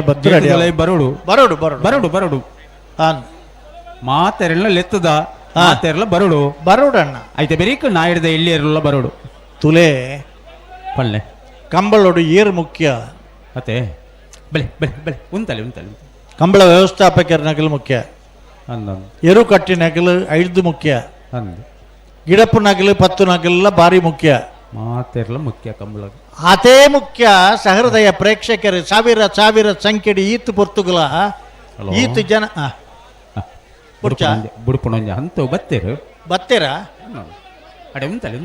ಬರೋಡು ಬರೋಡು ಬರೋಡು ಬರೋಡು ಬರೋಡು ಮಾತೆರಲ್ಲ ಲೆತ್ತದ ಮಾತೆರಲ್ಲ ಬರೋಡು ಬರೋಡಣ್ಣ ಐತೆ ಬೆರೀಕ ನಾಯಿಡ್ದ ಇಲ್ಲಿ ಇರಲ್ಲ ಬರೋಡು ತುಲೆ ಪಲ್ಲೆ ಕಂಬಳೋಡು ಏರು ಮುಖ್ಯ ಅತೆ ಬೆಳೆ ಬೆಳೆ ಬೆಳೆ ಉಂತಲೆ ಉಂತಲೆ ಕಂಬಳ ವ್ಯವಸ್ಥಾಪಕರ ನಗಲು ಮುಖ್ಯ ಅಂದ ಎರು ಕಟ್ಟಿ ನಗಲು 5 ಮುಖ್ಯ ಅಂದ ಗಿಡಪ್ಪು ನಗಲು 10 ನಗಲೆಲ್ಲ ಭಾರಿ ಮುಖ್ಯ ಮಾತೆರ್ಲ ಮುಖ್ಯ ಕಂಬಳ ಅದೇ ಮುಖ್ಯ ಸಹೃದಯ ಪ್ರೇಕ್ಷಕರು ಸಾವಿರ ಸಾವಿರ ಸಂಖ್ಯೆಡಿ ಈತ್ ಪೊರ್ತುಗಲ ಈತ್ ಜನ ಬುಡ್ಪುಣೊಂಜ ಅಂತ ಬತ್ತೇರು ಬತ್ತೇರಾ ಅಡೆ ಉಂತಲೆ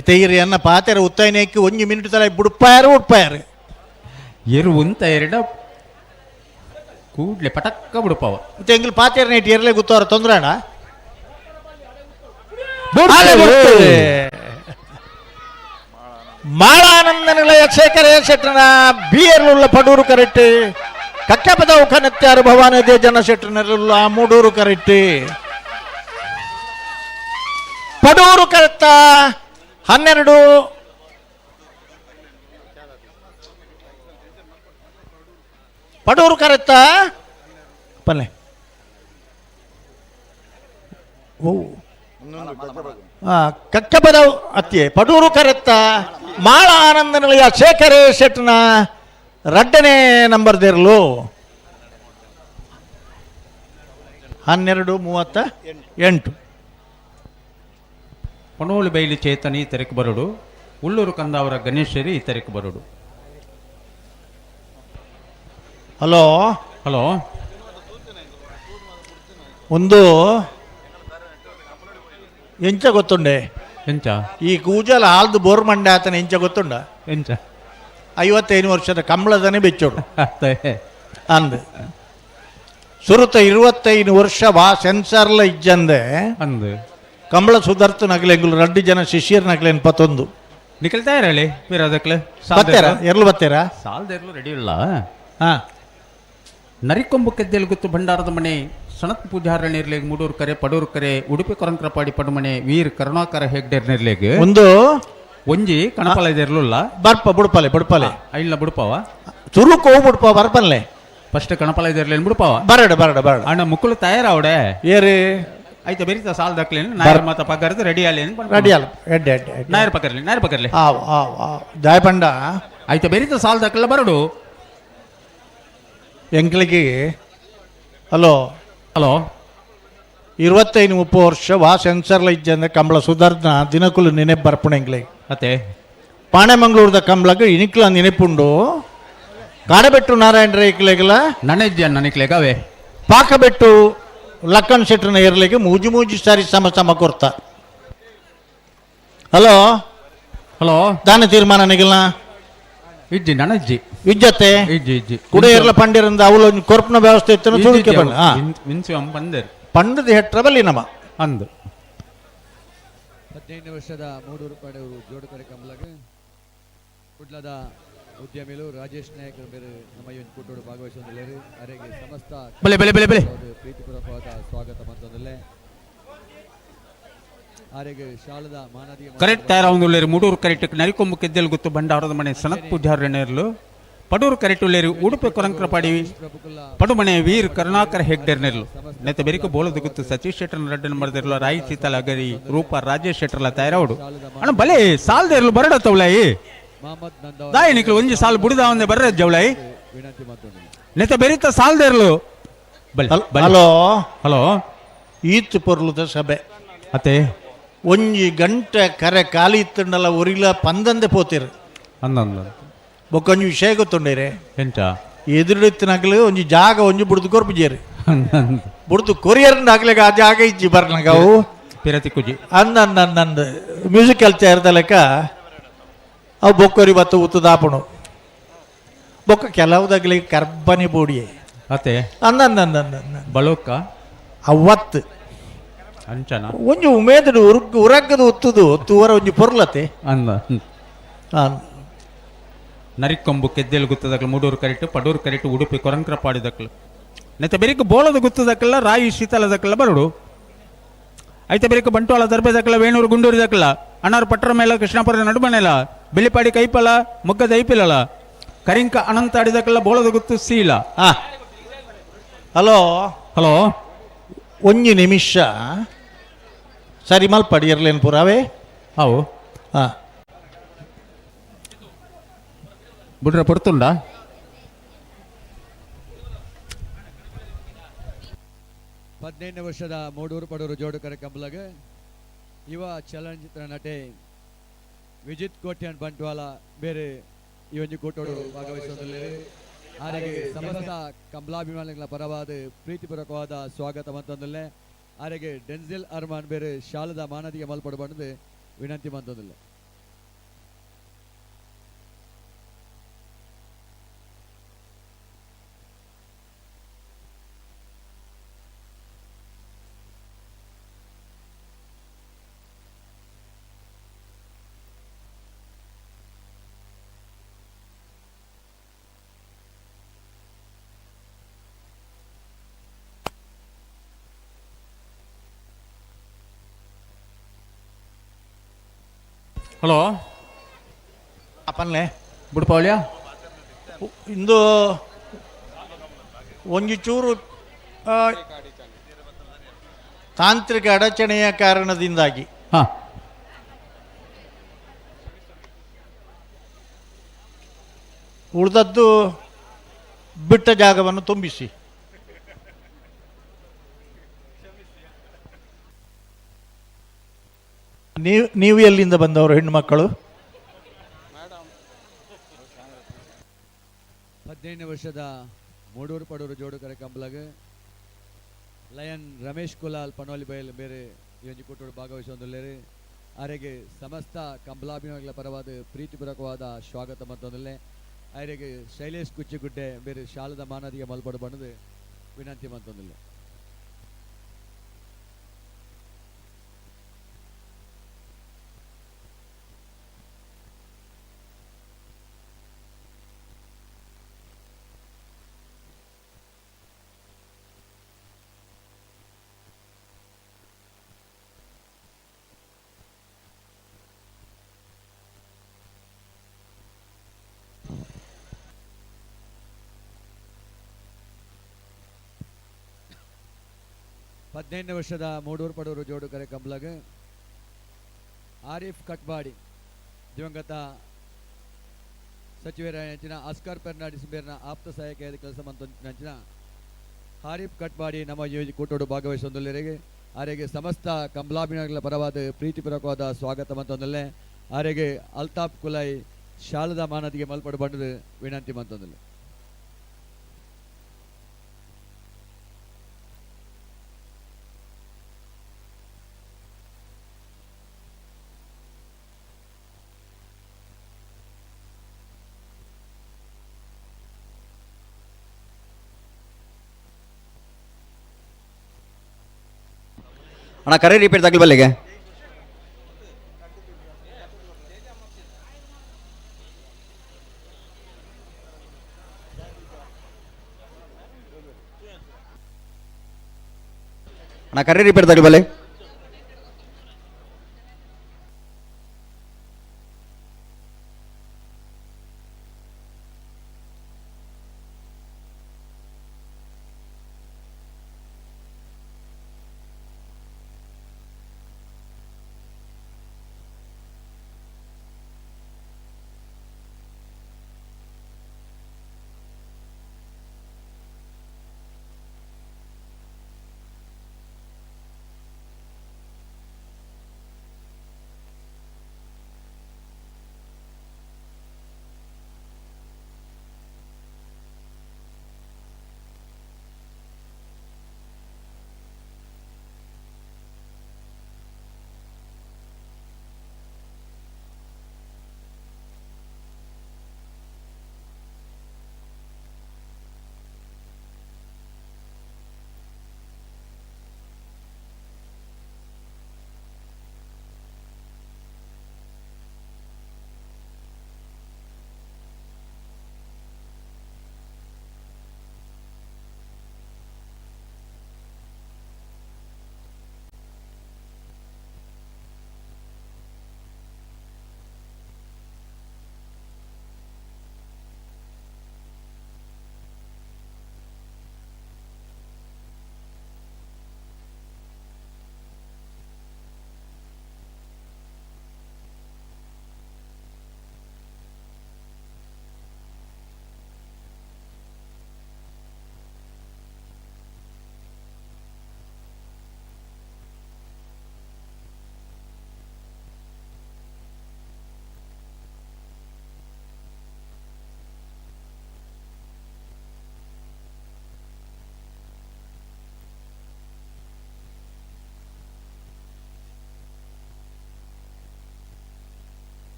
ಇತೈರಿ ಅನ್ನ ಪಾತೆರ ಉತ್ತೈನೇಕಿ 1 ಮಿನಿಟ್ ತಲ ಬುಡ್ಪಾಯಾರು ಎರು ಉಂತ ಎರಡ ಕೂಡ್ಲೆ ಪಟಕ್ಕ ಬುಡ್ಪಾವ ಎಂಗಿಲ್ ಪಾತೆರ ನೈಟ್ ಎರಲೇ ಗುತ್ತವರ ತೊಂದ್ರಣ ಮಾಳಾನಂದ ನಿಲಯ ಶೇಖರ ಶೆಟ್ಟನ ಬಿಯರ್ಲುಳ್ಳ ಪಡೂರು ಕರೆಕ್ಟ್ ಕಕ್ಕಪದ ಉಖನತ್ಯಾರು ಭವಾನಿ ದೇಜನ ಶೆಟ್ಟನರುಳ್ಳ Moodur correct Padur correct 12 Padur correct ಪಲ್ಲೆ ಓ ಕಕ್ಕಪದ ಅತ್ಯೆ ಪಡೂರು ಕರೆತ್ತ ಮಾಳ ಆನಂದ ನಿಲಯ ಶೇಖರ ಶೆಟ್ನ 2ನೇ ನಂಬರ್ದಿರಲು 12:38 ಪಣೋಳು ಬೈಲಿ ಚೇತನಿ ತೆರೆಕ್ ಬರುಡು ಉಳ್ಳೂರು ಕಂದಾವರ ಗಣೇಶರಿ ತೆರೆಕ್ ಬರುಡು. ಹಲೋ ಹಲೋ ಒಂದು ಎಂಚ ಗೊತ್ತುಂಡೆ ಎಂಚ ಈ ಕೂಜಲ ಹಾಲ್ದು ಬೋರ್ ಮಂಡೆ ಆತನ ಎಂಚ ಗೊತ್ತುಂಡ ಎಂಚ 55 ವರ್ಷದ ಕಂಬಳದನೆ ಬೆಚ್ಚೋಡು ಅಂದ್ ಸುರುತ 25 ವರ್ಷ ಬಾ ಸೆನ್ಸರ್ಲ ಇಜ್ಜಂದೆ ಅಂದ್ ಕಂಬಳ ಸುಧಾರ್ತು ನಗಲೆಂಗುಲು 2 ಜನ ಶಿಷ್ಯರ್ ನಗಲೆನ್ 21 ನಿಕಲ್ತಾ ಇರಲಿ ಬೇರೆ ಅದಕ್ಕೆ ಬತ್ತೇರ ಎರ್ಲು ಬತ್ತೇರ ಸಾಲ್ದೆರ್ಲು ರೆಡಿ ಇಲ್ಲ ಹಾ ನರಿಕೊಂಬು ಕೆದ್ದೆಲ್ ಗುತ್ತು ಭಂಡಾರದ ಮನೆ ಸನತ್ ಪೂಜಾರಣಿರ್ಲೆಗ್ ಮೂಡೂರು ಕರೆ ಪಡೂರು ಕರೆ ಉಡುಪಿ ಕೊರಂಕ್ರಪಾಡಿ ಪಡುಮನೆ ವೀರ್ ಕರುಣಾಕರ ಹೆಗ್ಡೆರ್ನಿರ್ಲೆಗ್ ಒಂದು ಒಂಜಿ ಕಣಪಲ ಇದೆರ್ಲುಲ್ಲ ಬರ್ಪ ಬುಡ್ಪಲೆ ಇಲ್ಲ ಬುಡ್ಪಾವ ಚುರುಕು ಹೋಗಿ ಬುಡ್ಪ ಬರ್ಪನ್ಲೆ ಫಸ್ಟ್ ಕಣಪಲ ಇದೆರ್ಲೇನ್ ಬುಡ್ಪಾವ ಬರಡ ಅಣ್ಣ ಮುಕ್ಕಳು ತಯಾರವಡೆ ಏರಿ ಆಯ್ತಾ ಬೆರೀತಾ ಸಾಲ್ ದಕ್ಲೇನು ನಾಯರ್ ಮಾತ ಪಕ್ಕರ್ದು ರೆಡಿ ಅಲ್ಲೇನು ರೆಡಿ ಅಲ್ಲ ಎಡ್ಡೆ ನಾಯರ್ ಪಕ್ಕರ್ಲಿ ಜಾಯಪಂಡ ಆಯ್ತಾ ಬೆರೀತಾ ಸಾಲ್ ದಕ್ಲ ಬರಡು ಎಂಕ್ಲಿಗೆ ಹಲೋ 25-30 ವರ್ಷ ವಾ ಸೆನ್ಸರ್ಲ ಇಜ್ಜಂದ ಕಂಬಳ ಸುಧಾರ್ನ ದಿನಕುಲು ನೆನೆಪ್ ಬರ್ಪುಣ ಎಂಕ್ಲಿಗೆ ಮತ್ತೆ ಪಾಣೆಮಂಗ್ಳೂರ್ದ ಕಂಬಳಗ ಇನಿಕ್ಲ ನೆನೆಪುಂಡು ಕಾಡಬೆಟ್ಟು ನಾರಾಯಣ ಇಕ್ಲೆಗಲ ನನಕ್ಲೆಗವೇ ಪಾಕಬೆಟ್ಟು ಲಕ್ಕನ್ ಶೆಟ್ರನ ಏರ್ಲೆಗೆ ಮೂಜಿ ಸಾರಿ ಸಮ ಕೊರ್ತ ಹಲೋ ದಾನ ತೀರ್ಮಾನ ನಿಗಲ್ನ ಇಜ್ಜಿ ನನಜ್ಜಿ ವಿಜ್ಜತೆ ಇಜ್ಜಿ ಕುಡ ಏರ್ಲ ಪಂಡಿರಂದ ಅವಳು ಕೊರ್ಪನ ವ್ಯವಸ್ಥೆ ಇತ್ತು ತುಳಿಕೆ ಬಂದ ಬಂದೇರು ಪಂಡದ ಹೆಟ್ರಬಲ್ಲಿ ನಮ್ಮ ಅಂದು 15 ವರ್ಷದ ಮೂಡೂರು ಪಡೆಯವರು ಜೋಡುಕರೆ ಕಂಬಳಗೆ ಕುಡ್ಲದ ಉದ್ಯಮಿಗಳು ರಾಜೇಶ್ ನಾಯಕರು ಬೇರೆ ನಮ್ಮ ಈ ಒಂದು ಕೂಟೋಡು ಭಾಗವಹಿಸುವುದಿಲ್ಲರು ಅವರಿಗೆ ಸಮಸ್ತ ಪ್ರೀತಿಪೂರ್ವಕವಾದ ಸ್ವಾಗತ ಮತ್ತೊಂದಲ್ಲೇ ಅವರಿಗೆ ಶಾಲದ ಮಾನದಿ ಕರೆಕ್ಟ್ ತಯಾರಾವುದಿಲ್ಲ ಮೂಡೂರು ಕರೆಕ್ಟ್ ನರಿಕೊಂಬು ಕೆದ್ದೆಲ್ ಗುತ್ತು ಭಂಡಾರದ ಮನೆ ಸನತ್ ಪೂಜಾರಣ್ಯರ್ಲು ಪಡೂರು ಕರೆಕ್ಟ್ ಉಳ್ಳೇರು ಉಡುಪಿ ಕೊರಂಕ್ರಪಾಡಿ ಪಡುಮನೆ ವೀರ್ ಕರುಣಾಕರ ಹೆಗ್ಡೆರ್ನೆರ್ಲು ನೆತ್ತ ಬೆರಿಕು ಬೋಳದು ಗುತ್ತು ಸತೀಶ್ ಶೆಟ್ಟರ್ನ 2 ನಂಬರ್ದಿರ್ಲು ರಾಯಿ ಸೀತಲ ಅಗರಿ ರೂಪ ರಾಜೇಶ್ ಶೆಟ್ಟರ್ಲ ತಯಾರವಡು ಅಣ್ಣ ಬಲೆ ಸಾಲ್ದಿರ್ಲು ಬರಡತ್ತವಳಾಯಿ ದಾಯಿ ನಿಕ್ಲು ಒಂಜಿ ಸಾಲ್ ಬುಡಿದ ಒಂದೆ ಬರ್ರ ಜವಳಾಯಿ ನೆತ್ತ ಬೆರಿತ ಸಾಲ್ದಿರ್ಲು ಹಲೋ ಈತ್ ಪೊರ್ಲುದ ಸಭೆ ಅತ್ತೆ ಒಂಜಿ ಗಂಟೆ ಕರೆ ಖಾಲಿ ಇತ್ತಂಡಲ್ಲ ಒರಿಲ ಪಂದಂದೆ ಪೋತಿರು ಬೊಕ್ಕೊಂಜಿ ವಿಷಯ ಗೊತ್ತುಂಡೇರೆ ಎಂಚ ಎದುರಿತ್ತಿನಾಗಲು ಒಂಜಿ ಜಾಗ ಒಂಜಿ ಬುಡ್ದು ಕೊರ್ಪಿಜೇರಿ ಬುಡ್ದು ಕೊರಿಯರ್ ಆಗ್ಲಿಗ ಆ ಜಾಗ ಇಜ್ಜಿ ಬರ್ನಾಗ ಅವು ಪಿರತಿ ಕುಜಿ ಅಂದ ಮ್ಯೂಸಿಕ್ ಕಲ್ಚರ್ ಇರ್ದಲೆಕ್ಕ ಅವು ಬೊಕ್ಕೊರಿ ಬತ್ತು ಉತ್ತದಾಪಣು ಬೊಕ್ಕ ಕೆಲವುದಾಗ್ಲಿಗೆ ಕರ್ಬನಿ ಬೋಡಿಯೇ ಅತ್ತೆ ಅಂದ ಬಳುಕ ಅವತ್ತು ಅಂಚನ ಒಂಜಿ ಉಮೇದಡು ಉರಗ್ಗದು ಒತ್ತುದು ಒತ್ತುವರ ಒಂಜಿ ಪೊರ್ಲತೆ ಅಂದ ನರಿಕೊಂಬು ಕೆದ್ದೆಲ್ ಗುತ್ತದಕ್ಲ ಮೂಡೂರು ಕರೆಕ್ಟ್ ಪಡೂರು ಕರೆಕ್ಟ್ ಉಡುಪಿ ಕೊರಂಕ್ರಪಾಡಿದಕ್ಲ ನೆತ್ತ ಬೆರಿಕು ಬೋಳದ ಗುತ್ತದಕ್ಲ ರಾಯಿ ಶೀತಲದಕ್ಲ ಬರಡು ಐತೆ ಬೆರಿಕು ಬಂಟ್ವಾಳ ದರ್ಬೆದಕ್ಲ ವೇಣೂರು ಗುಂಡೂರಿದಕ್ಲ ಅಣ್ಣಾರು ಪಟ್ಟರ ಮೇಲ ಕೃಷ್ಣಾಪುರ ನಡುಮನೆಲ ಬಿಳಿಪಾಡಿ ಕೈಪಲ ಮೊಗ್ಗದ ಐಪಿಲಲ ಕರಿಂಕ ಅನಂತ ಆಡಿದಕ್ಲ ಬೋಳದ ಗುತ್ತು ಸೀಲ ಹಲೋ ಹಲೋ ಒಂಜಿ ನಿಮಿಷ ಸರಿ ಮಲ್ಪಡಿ ಇರ್ಲೇನು ಪುರಾವೆ ಅವು ಹಾ ಬಿಡ್ರೆ ಪಡ್ತುಂಡ 15 ವರ್ಷದ ಮೂಡೂರು ಪಡೂರು ಜೋಡುಕರೆ ಕಂಬಳಗೆ ಯುವ ಚಲನಚಿತ್ರ ನಟಿ ವಿಜಿತ್ ಕೋಟ್ಯಾನ್ ಬಂಟ್ವಾಳ ಬೇರೆ ಈ ಒಂದು ಕೂಟೋಡು ಭಾಗವಹಿಸುವುದಿಲ್ಲ. ಆರೆಗೆ ಸಮಸ್ತ ಕಂಬಲಾಭಿಮಾನಿಗಳ ಪರವಾದ ಪ್ರೀತಿಪೂರ್ವಕವಾದ ಸ್ವಾಗತ ಮಂತೊಂದಿಲ್ಲ. ಆರೆಗೆ ಡೆನ್ಸಿಲ್ ಅರ್ಮಾನ್ ಬೇರೆ ಶಾಲದ ಮಾನದಿಗೆ ಮಲ್ಪಡಬಂದು ವಿನಂತಿ ಮಂತೊಂದಿಲ್ಲ. ಹಲೋ ಅಪ್ಪನ್ಲೆ ಬುಡ್ಪಾವಳ್ಯ ಇಂದು ಒಂಜಿ ಚೂರು ತಾಂತ್ರಿಕ ಅಡಚಣೆಯ ಕಾರಣದಿಂದಾಗಿ ಹಾಂ ಉಳಿದದ್ದು ಬಿಟ್ಟ ಜಾಗವನ್ನು ತುಂಬಿಸಿ. ನೀವು ಎಲ್ಲಿಂದ ಬಂದವರು ಹೆಣ್ಣು ಮಕ್ಕಳು? 18 ವರ್ಷದ ಮೂಡೂರು ಪಡೂರು ಜೋಡುಕರೆ ಕಂಬಲಗ ಲಯನ್ ರಮೇಶ್ ಕುಲಾಲ್ ಪನೋಲಿ ಬಯಲ್ ಬೇರೆ ಈ ಒಂದು ಕೂಟೋಡು ಭಾಗವಹಿಸುವುದಿಲ್ಲ. ಆರೆಗೆ ಸಮಸ್ತ ಕಂಬಲಾಭಿಮಾನಿಗಳ ಪರವಾದ ಪ್ರೀತಿಪೂರ್ವಕವಾದ ಸ್ವಾಗತ ಮತ್ತೊಂದಿಲ್ಲ. ಆರೆಗೆ ಶೈಲೇಶ್ ಕುಚ್ಚಿಗುಡ್ಡೆ ಬೇರೆ ಶಾಲದ ಮಾನದಿಗೆ ಮಲ್ಪಡು ಬಣ್ಣದು ವಿನಂತಿ ಮತ್ತೊಂದಿಲ್ಲ. ಹದಿನೆಂಟನೇ ವರ್ಷದ ಮೂಡೂರು ಪಡೂರು ಜೋಡುಕರೆ ಕಂಬಲಗ ಆರಿಫ್ ಕಟ್ಬಾಡಿ ದಿವಂಗತ ಸಚಿವರ ಅಸ್ಕರ್ ಫೆರ್ನಾಂಡಿಸ್ ಬೇರ್ನ ಆಪ್ತ ಸಹಾಯಕ ಕೆಲಸ ಮಂಚಿನ ಆರಿಫ್ ಕಟ್ಬಾಡಿ ನಮ್ಮ ಈ ಕೂಟೋಡು ಭಾಗವಹಿಸುವುದಿಲ್ಲರಿಗೆ ಆರೆಗೆ ಸಮಸ್ತ ಕಂಬಲಾಭಿಮಾನಿಗಳ ಪರವಾದ ಪ್ರೀತಿಪೂರ್ವಕವಾದ ಸ್ವಾಗತ ಮಂತೊಂದಿಲ್ಲ. ಆರೆಗೆ ಅಲ್ತಾಫ್ ಕುಲೈ ಶಾಲದ ಮಾನದಿಗೆ ಮಲ್ಪಡು ಬಂಡದು ವಿನಂತಿ ಮಂತೊಂದಿಲ್ಲ. ಅಣ್ಣ ಕರೆ ರಿಪೀಟ್ ತಗಲಿ ಬಲ್ಲಿಗೆ. ಅಣ್ಣ ಕರೆ ರಿಪೀಟ್ ತಗಲಿ ಬಲ್ಲಿ.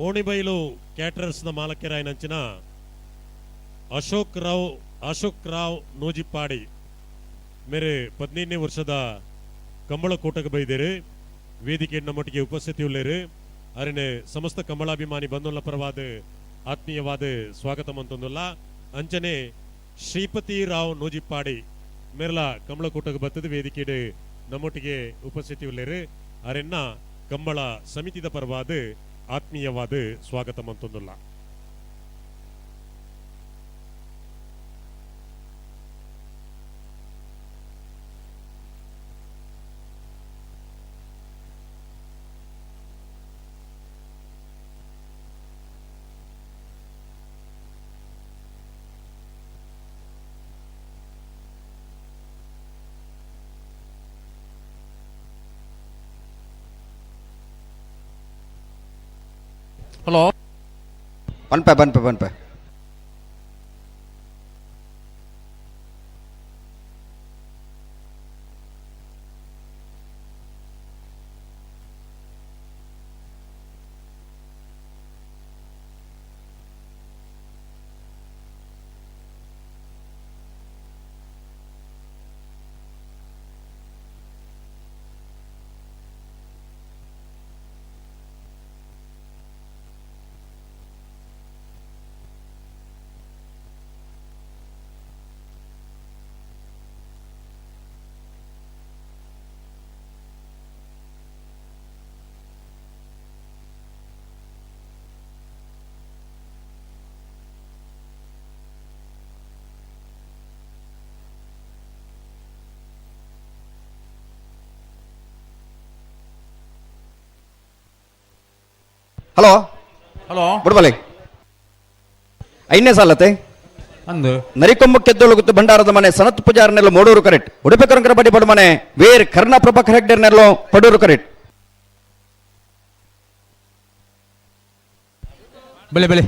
ಓಣಿಬೈಲು ಕ್ಯಾಟರರ್ಸ್ನ ಮಾಲಕ್ಯರಾಯನಂಚಿನ ಅಶೋಕ್ ರಾವ್ ನೋಜಿಪ್ಪಾಡಿ ಮೇರೆ 15ನೇ ವರ್ಷದ ಕಂಬಳ ಕೂಟಕ್ಕೆ ಬೈದೇರು ವೇದಿಕೆ ನಮ್ಮೊಟ್ಟಿಗೆ ಉಪಸ್ಥಿತಿ ಉಳ್ಳೇರು ಅರನೆ ಸಮಸ್ತ ಕಂಬಳಾಭಿಮಾನಿ ಬಂಧುಗಳ ಪರವಾದ ಆತ್ಮೀಯವಾದ ಸ್ವಾಗತ ಮಂತೊಂದುಲ್ಲ ಅಂಚನೆ ಶ್ರೀಪತಿ ರಾವ್ ನೋಜಿಪ್ಪಾಡಿ ಮೇರ್ಲ ಕಂಬಳ ಕೂಟಕ್ಕೆ ಬತ್ತದ ವೇದಿಕೆ ನಮ್ಮೊಟ್ಟಿಗೆ ಉಪಸ್ಥಿತಿ ಉಳ್ಳೇರು ಅರೆನ್ನ ಕಂಬಳ ಸಮಿತಿದ ಪರವಾದ ಆತ್ಮೀಯವಾದ ಸ್ವಾಗತ ಮಂತೊಂದುಲ್ಲ. ಹಲೋ ಬನ್ಪೆ ಹಲೋ ಬಿಡ್ಬಲೆ 5ನೇ ಸಾಲತೆ ಅಂದು ನರಿಕೊಂಬ ಕೆದ್ದೊಳಗುತ್ತು ಭಂಡಾರದ ಮನೆ ಸನತ್ ಪೂಜಾರನೆಲ್ಲ ಮೋಡೂರು ಕರೆಕ್ಟ್ ಉಡುಪಿ ಕರಂಕರ ಬಡಿ ಬಡ ಮನೆ ವೇರ್ ಕರ್ಣ ಪ್ರಭಾಕರ್ ಹೆಗ್ಡೆರ್ನೆಲ್ಲೋ ಪಡೂರು ಕರೆಕ್ಟ್ ಬೆಳೆ ಬೆಳೆ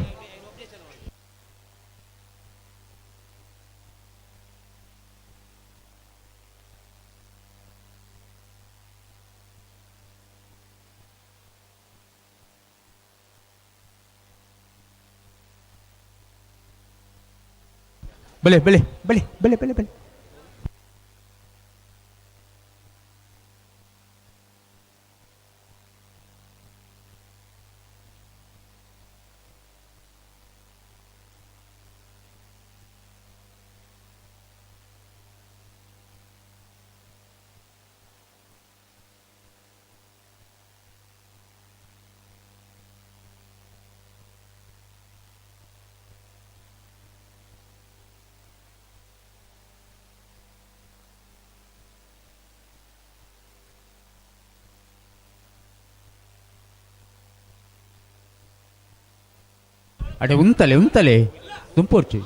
ಅಡೆ ಉಂತಲೆ ದುಂಪೋರ್ಚಿ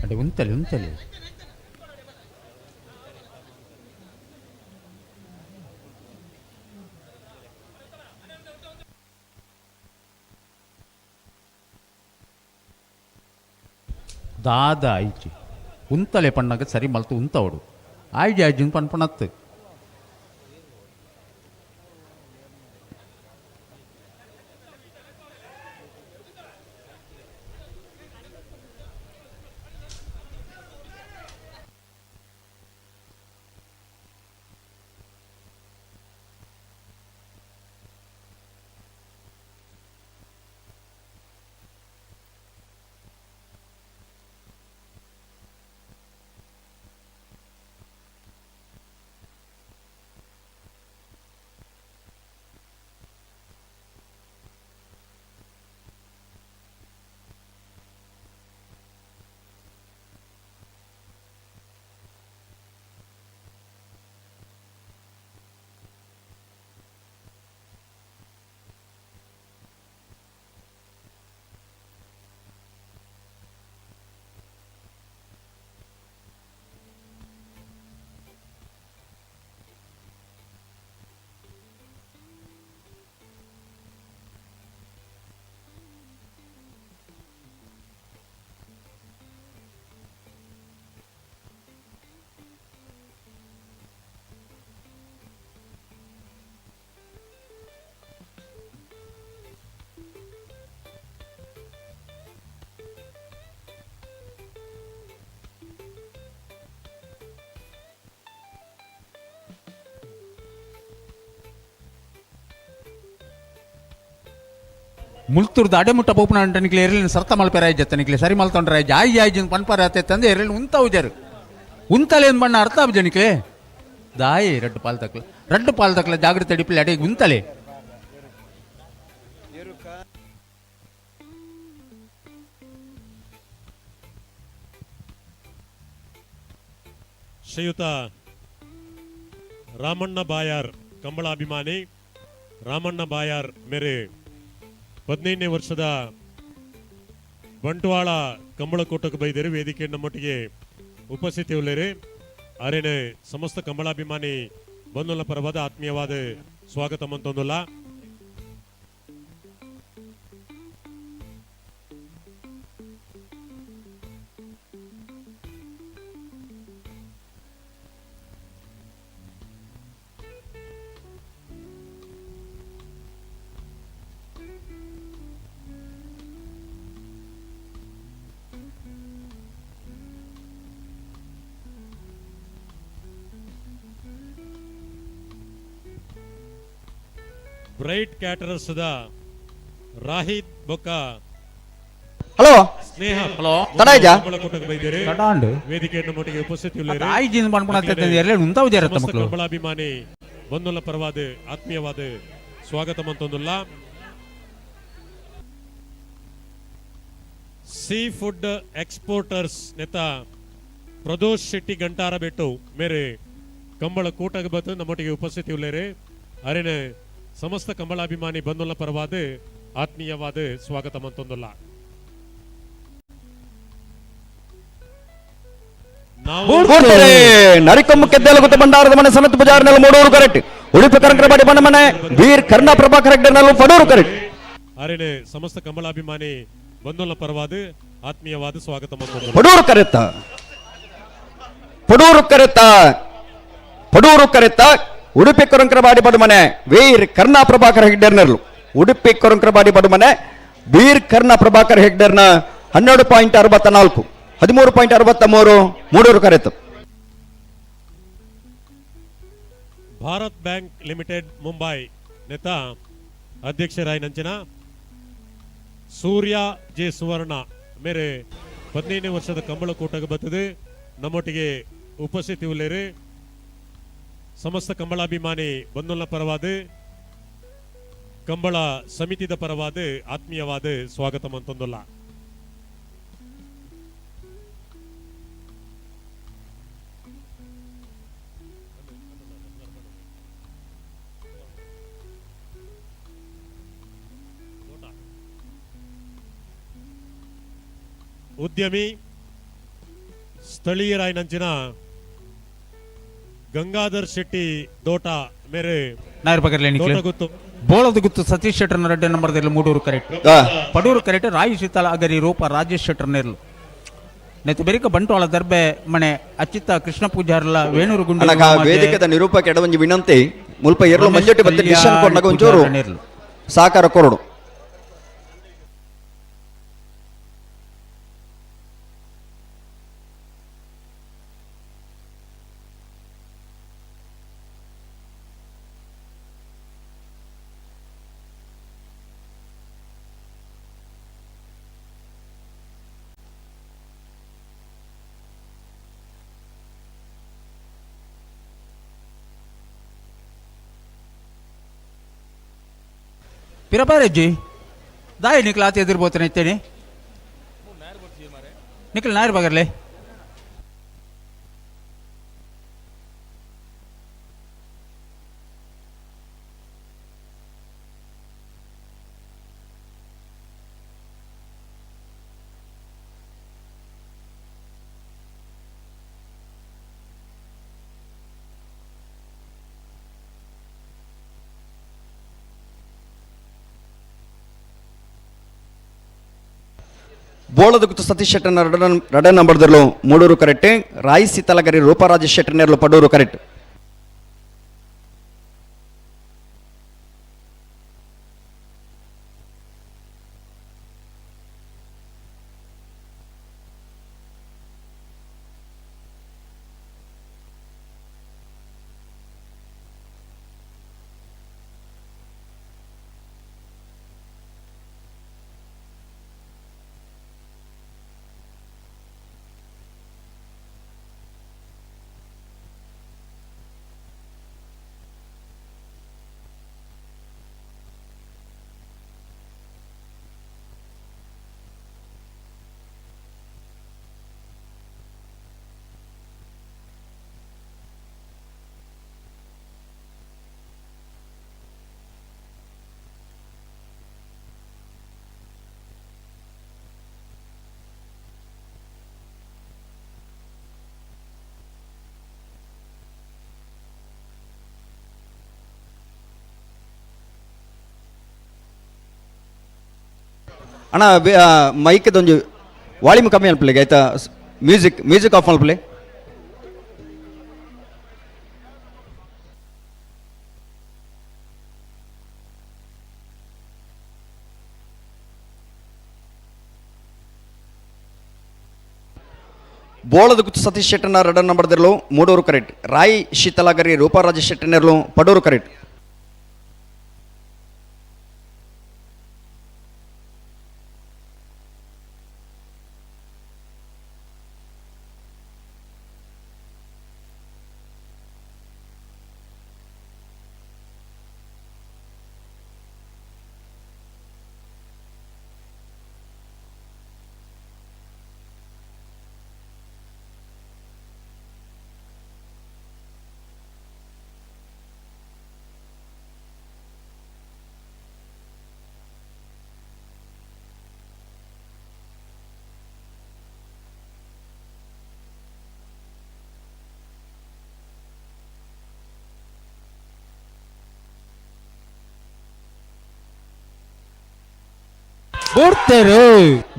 ಅಡೆ ಉಂತಲೆ ದಾದ ಆಯ್ಚಿ ಉಂತಲೆ ಪಣ್ಣಗ ಸರಿ ಮಲ್ತು ಉಂತವಡು ಆಯ್ಜಿನ ಪಣ್ಪಣತ್ತು ಮುಲ್ತುರ್ದು ಅಡೆಮುಟ್ಟ ಪೋಪುನ ಅಂಟನಿಕ್ಲೆ ಎರ್ಲಿನ ಸರ್ತ ಮಲ್ಪೆರಾಯ್ ಜತ್ತನಿಕ್ಲೆ ಸರಿ ಮಲ್ತೊಂಡ್ರಾಯ್ ಜಾಯಿ ಜಾಯ್ಜಿನ ಪನ್ಪರ ಆತೆ ತಂದೆ ಎರ್ಲಿನ ಉಂತ ಉಜರು ಉಂತಲೇನ್ ಬಣ್ಣ ಅರ್ಥ ಜನಿಕ್ಲೆ ದಾಯಿ ರಡ್ಡು ಪಾಲ್ ತಕ್ಲ ಜಾಗೃತಿ ಅಡಿಪಿಲೆ ಅಡೆಗೆ ಉಂತಲೆ ಶ್ರೀಯುತ ರಾಮಣ್ಣ ಬಾಯಾರ್ ಕಂಬಳಾಭಿಮಾನಿ ರಾಮಣ್ಣ ಬಾಯಾರ್ ಮೇರೆ 15ನೇ ವರ್ಷದ ಬಂಟ್ವಾಳ ಕಂಬಳಕೂಟಕ್ಕೆ ಬೈದೇರು ವೇದಿಕೆ ನಮ್ಮೊಟ್ಟಿಗೆ ಉಪಸ್ಥಿತಿ ಉಳ್ಳೇರಿ ಅರೇನೆ ಸಮಸ್ತ ಕಂಬಳಾಭಿಮಾನಿ ಬಂಧುಗಳ ಪರವಾದ ಆತ್ಮೀಯವಾದ ಸ್ವಾಗತ ಮಂತೊಂದುಲ್ಲ ಬ್ರೈಟ್ ಕ್ಯಾಟರರ್ಸ್ ದ ರಾಹಿದ್ ಬೊಕ್ಕ ಹಲೋ ಸ್ನೇಹ ಹಲೋ ತಡಾಯ್ಜ ಬೈದೇರಿ ವೇದಿಕೆ ನಮ್ಮೊಟ್ಟಿಗೆ ಉಪಸ್ಥಿತಿ ಕಂಬಳಾಭಿಮಾನಿ ಬಂಧುಗಳ ಪರವಾದ ಆತ್ಮೀಯವಾದ ಸ್ವಾಗತ ಮಂತೊಂದುಲ್ಲ ಸೀ ಫುಡ್ ಎಕ್ಸ್ಪೋರ್ಟರ್ಸ್ ನೆತ ಪ್ರದೋಷ್ ಶೆಟ್ಟಿ ಗಂಟಾರ ಬೆಟ್ಟು ಮೇರೆ ಕಂಬಳ ಕೂಟಕ್ಕೆ ಬಂದು ನಮ್ಮೊಟ್ಟಿಗೆ ಉಪಸ್ಥಿತಿ ಉಳ್ಳೇರಿ ಅರೇನೆ ಸಮಸ್ತ ಕಂಬಳಾಭಿಮಾನಿ ಬಂಧುಗಳ ಪರವಾದ ಆತ್ಮೀಯವಾದ ಸ್ವಾಗತ ಮಂತೊಂದುಲ್ಲ ನರಿಕೊಮ್ಮ ಕೆದ್ದೆಲಗುತ್ತ ಬಂಡಾರದ ಮನೆ ಸನತ್ ಬಜಾರ್ನಲ್ಲಿ ಮೂಡೂರು ಕರೆಕ್ಟ್ ಉಡುಪಿ ಕರಂಕರಬಾಡಿ ಬಣ್ಣ ಮನೆ ವೀರ್ ಕರ್ಣ ಪ್ರಭಾ ಕರೆಕ್ಟರ್ನಲ್ಲೂ ಪಡೂರು ಕರೆಕ್ಟ್ ಅರೇನೆ ಸಮಸ್ತ ಕಂಬಳಾಭಿಮಾನಿ ಬಂಧುಗಳ ಪರವಾದ ಆತ್ಮೀಯವಾದ ಸ್ವಾಗತ ಮಂತೊಂದುಲ್ಲ ಪಡೂರು ಕರೆತ್ತ ಉಡುಪಿ ಕೊರಂಕರಬಾಡಿ ಬಡುಮನೆ ವೀರ್ ಕರ್ಣ ಪ್ರಭಾಕರ್ ಹೆಗ್ಡೇರ್ನರ್ಲು ಉಡುಪಿ ಕೊರಂಕರಬಾಡಿ ಬಡುಮನೆ ವೀರ್ ಕರ್ಣ ಪ್ರಭಾಕರ್ ಹೆಗ್ಡೇರ್ನ 12.64 13.63 ಮೂಡೂರು ಕರೆತ್ತು ಭಾರತ್ ಬ್ಯಾಂಕ್ ಲಿಮಿಟೆಡ್ ಮುಂಬೈ ನೆತ ಅಧ್ಯಕ್ಷರಾಯ ನಂಚಿನ ಸೂರ್ಯ ಜೆ ಸುವರ್ಣ ಮೇರೆ 15ನೇ ವರ್ಷದ ಕಂಬಳ ಕೂಟಕ್ಕೆ ಬರ್ತದೆ ನಮ್ಮೊಟ್ಟಿಗೆ ಉಪಸ್ಥಿತಿ ಉಳ್ಳೇರಿ ಸಮಸ್ತ ಕಂಬಳಾಭಿಮಾನಿ ಬಂಧುಗಳ ಪರವಾದ ಕಂಬಳ ಸಮಿತಿದ ಪರವಾದ ಆತ್ಮೀಯವಾದ ಸ್ವಾಗತ ಮಂತೊಂದುಲ್ಲ ಉದ್ಯಮಿ ಸ್ಥಳೀಯರಾಯ ನಂಚಿನ ಗಂಗಾಧರ್ ಶೆಟ್ಟಿ ದೋಟ ಮೇರೆ ಗೊತ್ತು ಬೋಳದ ಗುತ್ತು ಸತೀಶ್ ಶೆಟ್ಟರ್ನ ರೆಡ್ಡೆ ನಂಬರ್ದಲ್ಲಿ ಮೂಡೂರು ಕರೆಕ್ಟ್ ಪಡೂರು ಕರೆಕ್ಟ್ ರಾಯಿ ಶೀತಲ ಅಗರಿ ರೂಪ ರಾಜೇಶ್ ಶೆಟ್ಟರ್ ನೇರ್ಲು ನೆತ್ತು ಬೆರಿಕ ಬಂಟ್ವಾಳ ದರ್ಬೆ ಮನೆ ಅಚ್ಚಿತ್ತ ಕೃಷ್ಣ ಪೂಜಾರ್ಲ ವೇಣೂರು ಗುಂಡಿ ವೇದಿಕೆದ ನಿರೂಪಕ ಎಡವಂಜಿ ವಿನಂತಿ ಮುಲ್ಪ ಎರಲು ಮಂಜೊಟ್ಟಿ ಬತ್ತೆ ಡಿಸಿಷನ್ ಕೊಡ್ನಾಗ ಒಂಚೂರು ಸಹಕಾರ ಕೊರಡು पिरपारेजी दाय निकला आते इधर बोलते नहीं तेरे निकल नायर बगर ले ಬೋಳದ ಗುತ್ತು ಸತೀಶ್ ಶೆಟ್ಟರ್ನ ರಡ ನಂಬರ್ದಲ್ಲೂ ಮೂಡೂರು ಕರೆಕ್ಟ್ ರಾಯಿ ಸೀತಲಗರಿ ರೂಪರಾಜ ಶೆಟ್ಟರ್ನೇರ್ಲು ಪಡೂರು ಕರೆಕ್ಟ್ ಅಣ್ಣ ಮೈಕ್ದೊಂದು ವಾಲ್ಯೂಮ್ ಕಮ್ಮಿ ಅನ್ಪ್ಲಿಗೆ ಆಯ್ತಾ, ಮ್ಯೂಸಿಕ್ ಆಫ್ ಅನ್ಪ್ಲಿ. ಬೋಳದ ಗುತ್ತು ಸತೀಶ್ ಶೆಟ್ಟನ 2 ನಂಬರ್ದಿರಲು 3 ಓವರ್ ಕರೆಕ್ಟ್. ರಾಯಿ ಶೀತಲಾಗರಿ ರೂಪಾರಾಜ ಶೆಟ್ಟನೆರಲು 2 ಓವರ್ ಕರೆಕ್ಟ್.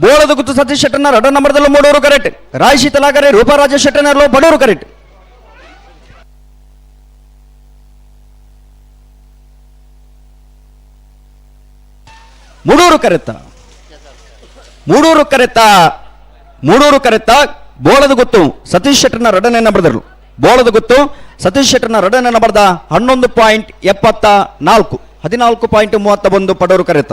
ಬೋಳದ ಗುತ್ತು ಸತೀಶ್ ಶೆಟ್ಟನ 2 ನಂಬರ್ದಲ್ಲೂ 3 ಓವರ್ ಕರೆಕ್ಟ್. ರಾಯ್ ಶೀತಲಾಗರೆ ರೂಪಾರಾಜ ಶೆಟ್ಟನೆರಲು 2 ಓವರ್ ಕರೆಕ್ಟ್. ಮೂಡೂರು ಕರೆತ್ತ ಬೋಳದ ಗುತ್ತು ಸತೀಶ್ ಶೆಟ್ಟನ 2ನೇ ನಂಬರ್ದಲ್ಲೂ ಬೋಳದ ಗುತ್ತು ಸತೀಶ್ ಶೆಟ್ಟನ 2ನೇ ನಂಬರ್ದ 11.74 14.31 ಪಡೋರು ಕರೆತ್ತ.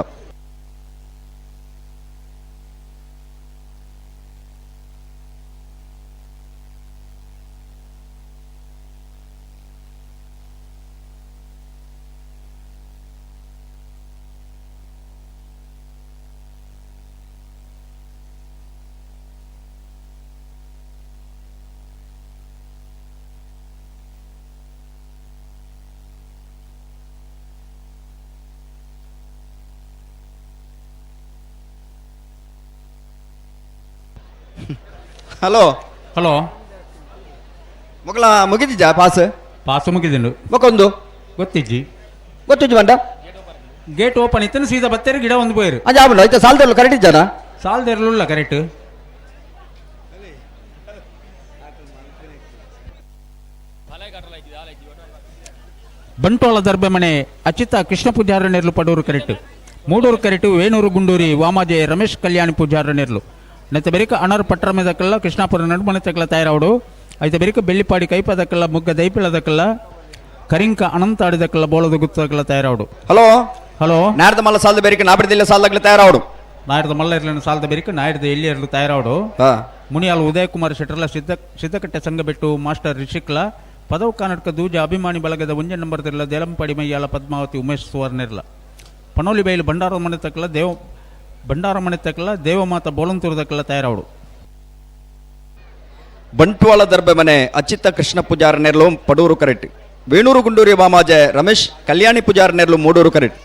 ಹಲೋ ಮಗಳ ಮುಗಿದಿದ್ದ ಪಾಸ್ ಮುಗಿದಿದ್ದು ಮಕ್ಕೊಂದು ಗೊತ್ತಿಜ್ಜಿ ಬಂಡ ಗೇಟ್ ಓಪನ್ ಇತ್ತು ಸೀದಾ ಬತ್ತೇರಿ ಗಿಡ ಒಂದು ಬೋಯ್ರು ಆಮೇಲೆ ಆಯ್ತಾ ಸಾಲದಲ್ಲ ಕರೆಕ್ಟ್ ಇದ್ದಾನ ಸಾಲದಿರಲಿಲ್ಲ ಕರೆಕ್ಟ್. ಬಂಟ್ವಾಳ ದರ್ಬೆ ಮನೆ ಅಚ್ಯುತ ಕೃಷ್ಣ ಪೂಜಾರ ನೆರ್ಲು Padur correct. 3 over correct Venur ಗುಂಡೂರಿ ವಾಮಾಜೆ ರಮೇಶ್ ಕಲ್ಯಾಣಿ ಪೂಜಾರ ನೆರ್ಲು. ನೈತೆ ಬೆರಿಕ ಅಣರ್ ಪಟ್ರಮೆದಕ್ಕಲ್ಲ ಕೃಷ್ಣಾಪುರ ನಡುಮನೆ ತಕ್ಕಲ ತಯಾರಾವಡು. ಐತೆ ಬೆರಿಕ ಬೆಳ್ಳಿಪಾಡಿ ಕೈಪದಕ್ಕಲ್ಲ ಮುಗ್ಗ ದೈಪಿಳದಕ್ಕಲ್ಲ ಕರಿಂಕ ಅನಂತ ಆಡಿದಕ್ಕಲ್ಲ ಬೋಳದ ಗುತ್ತದಕ್ಕಲ್ಲ ತಯಾರಾವಡು. ಹಲೋ ನಾಡ್ದ ಮಲ್ಲ ಸಾಲದ ಬೆರಿಕ ನಾಬಿಡದಿಲ್ಲ ಸಾಲದಕ್ಕಲ್ಲ ತಯಾರಾವಡು. ನಾಡ್ದ ಮಲ್ಲ ಇರ್ಲಿನ ಸಾಲದ ಬೆರಿಕ ನಾಡ್ದ ಎಲ್ಲಿ ಇರಲು ತಯಾರಾವಡು. ಮುನಿಯಾಲ್ ಉದಯ್ ಕುಮಾರ್ ಶೆಟ್ಟರ್ಲ ಸಿದ್ದಕಟ್ಟೆ ಸಂಘಬೆಟ್ಟು ಮಾಸ್ಟರ್ ರಿಷಿಕ್ಲ ಪದವು ಕರ್ನಾಟಕ ದೂಜ ಅಭಿಮಾನಿ ಬಳಗದ 1 ನಂಬರ್ದಿರಲ ದೇಲಂಪಡಿ ಮೈಯಾಲ ಪದ್ಮಾವತಿ ಉಮೇಶ್ ಸುವರ್ಣಿರ್ಲ ಪನೋಲಿ ಬೈಲು ಭಂಡಾರ ಮನೆ ತಕ್ಕಲ ದೇವಮಾತ ಬೋಲಂತೂರದಕ್ಕಲ್ಲ ತಯಾರಾವಡು. ಬಂಟ್ವಾಳ ದರ್ಬೆ ಮನೆ ಅಚ್ಯುತ ಕೃಷ್ಣ ಪೂಜಾರ ನೆರ್ಲು ಪಡೂರು ಕರೆಕ್ಟ್. ವೇಣೂರು ಗುಂಡೂರಿ ವಾಮಾಜೆ ರಮೇಶ್ ಕಲ್ಯಾಣಿ ಪೂಜಾರ ನೆರ್ಲು 3 ಓವರ್ ಕರೆಕ್ಟ್.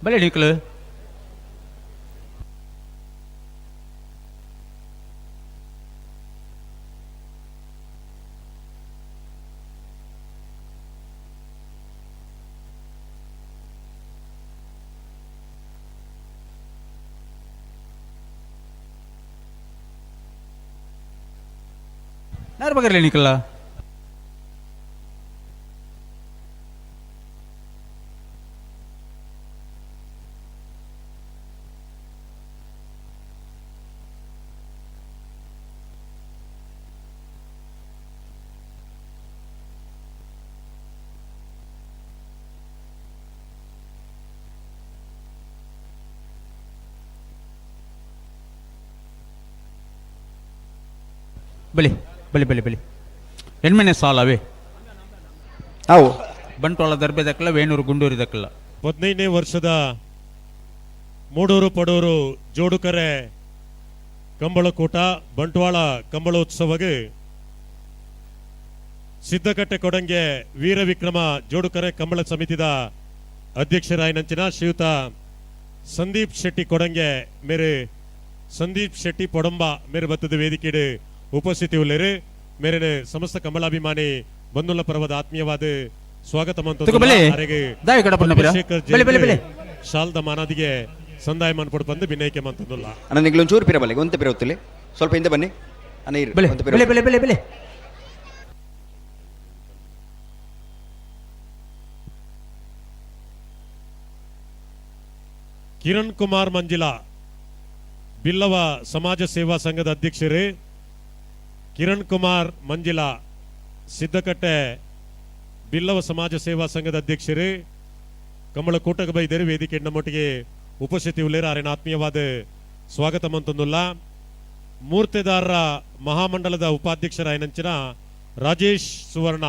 ಬಲೆ ನಿಕ್ಲು ಯಾರು ಬಗರ್ಲಿ ನಿಕ್ಕಲ್ಲ ಬಲಿ ಬಲಿ ಬಲಿ ಬಲಿ ಹೆಣ್ಮನೆ ಸಾಲವೇ ಅವು ಬಂಟ್ವಾಳ ದರ್ಬೆ ದಕ್ಕಲ್ಲ ವೇಣೂರು ಗುಂಡೂರಿ ದಕ್ಕಲ್ಲ 15ನೇ ವರ್ಷದ ಮೂಡೂರು ಪಡೂರು ಜೋಡುಕರೆ ಕಂಬಳಕೂಟ ಬಂಟ್ವಾಳ ಕಂಬಳೋತ್ಸವಗೆ ಸಿದ್ದಕಟ್ಟೆ ಕೊಡಂಗೆ ವೀರವಿಕ್ರಮ ಜೋಡುಕರೆ ಕಂಬಳ ಸಮಿತಿದ ಅಧ್ಯಕ್ಷರಾಯನಂಚಿನ ಶ್ರೀಯುತ ಸಂದೀಪ್ ಶೆಟ್ಟಿ ಕೊಡಂಗೆ ಮೇರೆ ಸಂದೀಪ್ ಶೆಟ್ಟಿ ಪೊಡಂಬ ಮೇರೆ ಬತ್ತದ ವೇದಿಕೆಡು ಉಪಸ್ಥಿತಿ ಉಳ್ಳೇರು ಮೇರೆನ ಸಮಸ್ತ ಕಮಲಾಭಿಮಾನಿ ಬಂಧುಲ ಪರವಾದ ಆತ್ಮೀಯವಾದ ಸ್ವಾಗತ ಶಾಲ್ದ ಮಾನದಿಗೆ ಸಂದಾಯ ಮಾಡ್ಕೊಡ್ ಬಂದು ಭಿನ್ನೈಕೆ ಮಂತಂದುಲ್ಲ ಅಣ್ಣ ನಿಗ್ಲು ಒಂಚೂರು ಪಿರಬಲ್ಲೆ ಒಂತೆ ಪಿರ ಹೊತ್ತಲ್ಲಿ ಸ್ವಲ್ಪ ಹಿಂದೆ ಬನ್ನಿ ಅಣ್ಣ ಇರಿ ಕಿರಣ್ ಕುಮಾರ್ ಮಂಜಿಲಾ ಬಿಲ್ಲವ ಸಮಾಜ ಸೇವಾ ಸಂಘದ ಅಧ್ಯಕ್ಷರೇ ಕಿರಣ್ ಕುಮಾರ್ ಮಂಜಿಲಾ ಸಿದ್ದಕಟ್ಟೆ ಬಿಲ್ಲವ ಸಮಾಜ ಸೇವಾ ಸಂಘದ ಅಧ್ಯಕ್ಷರೇ ಕಮಲ ಕೂಟಕ ಬೈದರು ವೇದಿಕೆ ನಮ್ಮೊಟ್ಟಿಗೆ ಉಪಸ್ಥಿತಿ ಉಳ್ಳೇರ ಅರೆನ ಆತ್ಮೀಯವಾದ ಸ್ವಾಗತ ಮಂತಂದುಲ್ಲ ಮೂರ್ತೆದಾರರ ಮಹಾಮಂಡಲದ ಉಪಾಧ್ಯಕ್ಷರಾಯನಂಚಿನ ರಾಜೇಶ್ ಸುವರ್ಣ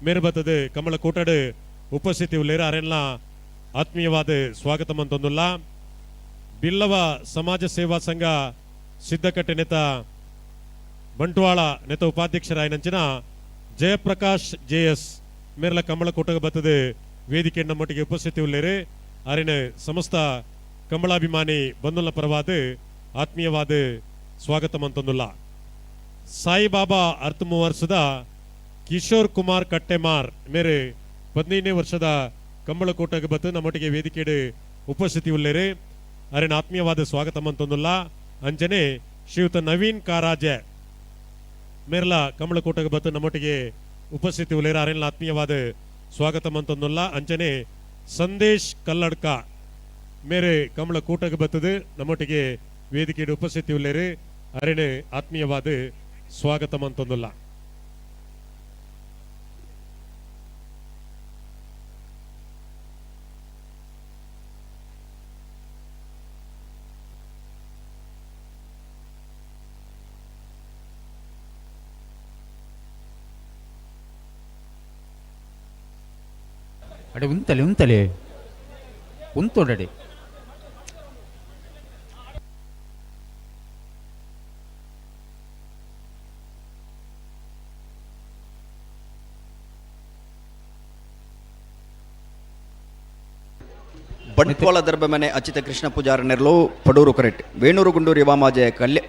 ಮೇರ್ಬತ್ತದ ಕಮಲ ಕೂಟಡ್ ಉಪಸ್ಥಿತಿ ಉಳ್ಳೇರ ಅರೆಲ್ಲ ಆತ್ಮೀಯವಾದ ಸ್ವಾಗತ ಮಂತಂದುಲ್ಲ ಬಿಲ್ಲವ ಸಮಾಜ ಸೇವಾ ಸಂಘ ಸಿದ್ದಕಟ್ಟೆ ನೆತ ಬಂಟ್ವಾಳ ನೆತ ಉಪಾಧ್ಯಕ್ಷರಾಯನಂಚಿನ ಜಯಪ್ರಕಾಶ್ ಜೆಎಸ್ ಮೇರ್ಲ ಕಮಲ ಕೂಟಗ ಬತ್ತದ ವೇದಿಕೆ ನಮ್ಮೊಟ್ಟಿಗೆ ಉಪಸ್ಥಿತಿ ಉಳ್ಳೇರೆ ಅರಿನ ಸಮಸ್ತ ಕಮಲಾಭಿಮಾನಿ ಬಂಧುಲ ಪರವಾದ ಆತ್ಮೀಯವಾದ ಸ್ವಾಗತ ಮಂತಂದುಲ್ಲ ಸಾಯಿಬಾಬಾ ಅರ್ಥ ವರ್ಷದ ಕಿಶೋರ್ ಕುಮಾರ್ ಕಟ್ಟೆಮಾರ್ ಮೇರೆ 15ನೇ ವರ್ಷದ ಕಂಬಳ ಕೂಟಗ ಬತ್ತು ನಮ್ಮೊಟ್ಟಿಗೆ ವೇದಿಕೆ ಉಪಸ್ಥಿತಿ ಉಳ್ಳೇರೆ ಅರಿನ ಆತ್ಮೀಯವಾದ ಸ್ವಾಗತ ಮಂತಂದುಲ್ಲ ಅಂಚನೆ ಶ್ರೀಯುತ ನವೀನ್ ಕಾರಾಜೆ ಮೇರ್ಲ ಕಮಲ ಕೂಟಗ ಬತ್ತು ನಮ್ಮೊಟ್ಟಿಗೆ ಉಪಸ್ಥಿತಿ ಉಳ್ಳೇರ ಅರೆಲ್ಲ ಆತ್ಮೀಯವಾದ ಸ್ವಾಗತ ಮಂತಂದುಲ್ಲ ಅಂಚನೆ ಸಂದೇಶ್ ಕಲ್ಲಡ್ಕ ಮೇರೆ ಕಮಲ ಕೂಟಗ ಬತ್ತದು ನಮ್ಮೊಟ್ಟಿಗೆ ವೇದಿಕೆ ಉಪಸ್ಥಿತಿ ಉಳ್ಳೇರೆ ಅರೆನೆ ಆತ್ಮೀಯವಾದ ಸ್ವಾಗತ ಮಂತಂದುಲ್ಲ ಅಡೆ ಉಂತಲೆ ಉಂತೊಡಡೆ ಬಂಟ್ವಾಳ ದರ್ಬಮನೆ ಅಚ್ಯುತ ಕೃಷ್ಣ ಪೂಜಾರ ನೆರಲು ಪಡೂರು ಕರೆಟ್ ವೇಣೂರು ಗುಂಡೂರು ಯುವಾಮಾಜೆ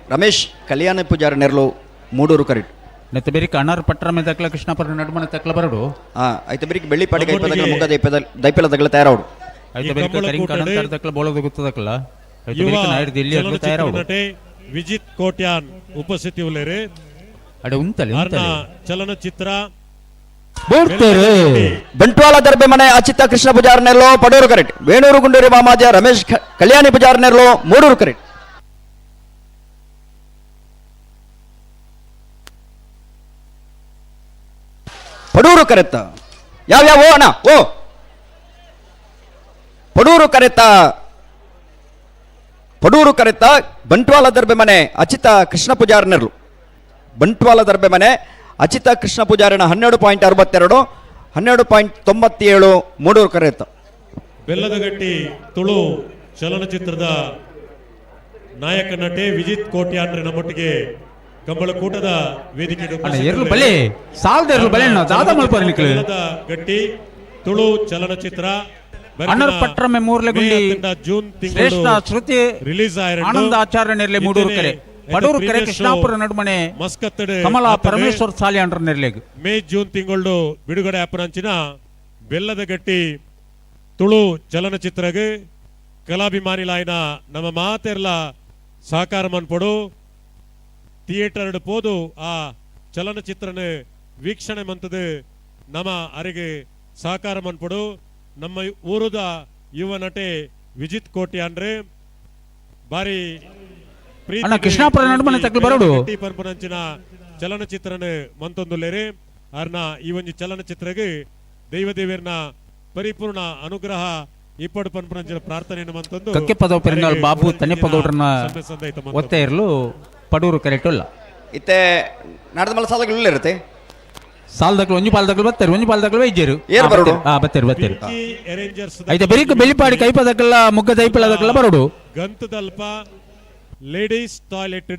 ರಮೇಶ್ ಕಲ್ಯಾಣ ಪೂಜಾರ ನೆರಲು ಮೂಡೂರು ಕರೆಟ್ ನೆತ್ತ ಬೇರಿಕ ಅಣ್ಣಾರ ಪಟ್ಟರ ಮೇಲೆ ದಕ್ಲ ಕೃಷ್ಣಪುರ ನಡುಮನ ತಕ್ಲ ಬರಡು ಐತೆ ಬೇರಿಕ ಬೆಳ್ಳಿ ಪಾಡಿ ಕೈಪದಗಳ ಮುಗ ದೈಪಲ ದಗಲ ತಯಾರವಡು ಐತೆ ಬೇರಿಕ ಕರಿಂಕ ಅನಂತರ ದಕ್ಲ ಬೋಳದು ಗೊತ್ತದಕ್ಲ ಐತೆ ಬೇರಿಕ ನಾಯರ್ ದಿಲ್ಲಿ ಅಗ್ಲ ತಯಾರವಡು ವಿಜಿತ್ ಕೋಟ್ಯಾನ್ ಉಪಸ್ಥಿತಿ ಉಳ್ಳೇರೆ ಅಡೆ ಉಂತಲೆ ಚಲನಚಿತ್ರ ಬಂಟ್ವಾಳ ದರ್ಬೆ ಮನೆ ಅಚ್ಯುತ ಕೃಷ್ಣ ಪೂಜಾರ ನೆರಲು ಪಡೂರು ಕರೆಟ್ ವೇಣೂರು ಗುಂಡೂರು ಯುವಾಮಾಜೆ ರಮೇಶ್ ಕಲ್ಯಾಣಿ ಪೂಜಾರ ನೆರಲು ಮೂಡೂರು ಕರೆಟ್ ಪಡೂರು ಕರೆತ್ತ ಯಾವ್ಯಾವ ಅಣ್ಣ ಓ ಪಡೂರು ಕರೆತ್ತ ಬಂಟ್ವಾಳ ದರ್ಬೆ ಮನೆ ಅಚ್ಯುತ ಕೃಷ್ಣ ಪೂಜಾರ ನೆರಲು ಬಂಟ್ವಾಳ ದರ್ಬೆ ಮನೆ ಅಚ್ಯುತ ಕೃಷ್ಣ ಪೂಜಾರನ 12.62 12.97 ಮೂಡೂರು ಕರೆತ್ತ ಬೆಲ್ಲದಗಟ್ಟಿ ತುಳು ಚಲನಚಿತ್ರದ ನಾಯಕ ನಟೆ ವಿಜಿತ್ ಕೋಟ್ಯಾನ್ ನಮ್ಮೊಟ್ಟಿಗೆ ಕಂಬಳ ಕೂಟದ ವೇದಿಕೆ ಗಟ್ಟಿ ತುಳು ಚಲನಚಿತ್ರ ಪಟ್ರ ಮೂರ್ಲೆಗುಂಡಿ ಜೂನ್ ಶ್ರೇಷ್ಠ ಶ್ರುತಿ ರಿಲೀಸ್ ಆನಂದ ಆಚಾರ್ಯ ನೆರಲೆ ಮೂಡೂರು ಕೆರೆ ಪಡೂರು ಕೆರೆ ಕೃಷ್ಣಾಪುರ ನಡುಮನೆ ಮಸ್ಕತ್ತಡೆ ಕಮಲ ಪರಮೇಶ್ವರ್ ಸಾಲಿ ಅಂಡ್ರ ನೆರಲೆಗ್ ಮೇ ಜೂನ್ ತಿಂಗಳು ಬಿಡುಗಡೆ ಆಪರಂಚಿನ ಬೆಲ್ಲದ ಗಟ್ಟಿ ತುಳು ಚಲನಚಿತ್ರಗೆ ಕಲಾಭಿಮಾನಿಲಾಯ್ನ ನಮ್ಮ ಮಾತೆರ್ಲ ಸಹಕಾರ ಮನ್ಪಡು ಥಿಯೇಟರ್ ಪೋದು ಆ ಚಲನಚಿತ್ರನ ವೀಕ್ಷಣೆ ಮಂತದು ನಮ್ಮ ಅರಿಗೆ ಸಹಕಾರ ಮನ್ಪಡು ನಮ್ಮ ಊರದ ಯುವ ನಟೆ ವಿಜಿತ್ ಕೋಟ್ಯಾನ್ರೆ ಬಾರಿ ಕೃಷ್ಣಾಪುರ ನಡುಮನೆ ತಕ್ಲು ಬರೋಡು ಪಂಪನಂಚಿನ ಚಲನಚಿತ್ರನ ಮಂತೊಂದುಲ್ಲೇರೆ ಅರ್ನ ಈ ಒಂದು ಚಲನಚಿತ್ರಗೆ ದೈವದೇವರನ ಪರಿಪೂರ್ಣ ಅನುಗ್ರಹ ಇಪ್ಪಡು ಪಂಪನಂಚಿನ ಪ್ರಾರ್ಥನೆಯನ್ನು ಮಂತೊಂದು ಕಕ್ಕೆ ಪದವ ಪೆರಂಗಾಲ್ ಬಾಬು ತನ್ನೆಪ್ಪ ಗೌಡ್ರನ ಒತ್ತೆ ಇರಲು ಪಡೂರು ಕರೆಕ್ಟಲ್ಲ ಇತ್ತೆ ನಡೆದ ಮಲ ಸಾಲಗಳು ಇರುತ್ತೆ ಸಾಲದಕ್ಲು ಒಂಜಿ ಪಾಲದಕ್ಲು ಬರ್ತಾರೆ ಒಂಜಿ ಪಾಲದಕ್ಲು ವೈದ್ಯರು ಏರ್ ಬರೋಡು ಬತ್ತೇರು ಐತೆ ಬರೀಕ್ ಬೆಳಿಪಾಡಿ ಕೈಪದಕ್ಕೆಲ್ಲ ಮುಗ್ಗ ದೈಪಲದಕ್ಕೆಲ್ಲ ಬರೋಡು ಗಂತದಲ್ಪ ಲೇಡೀಸ್ ಟಾಯ್ಲೆಟ್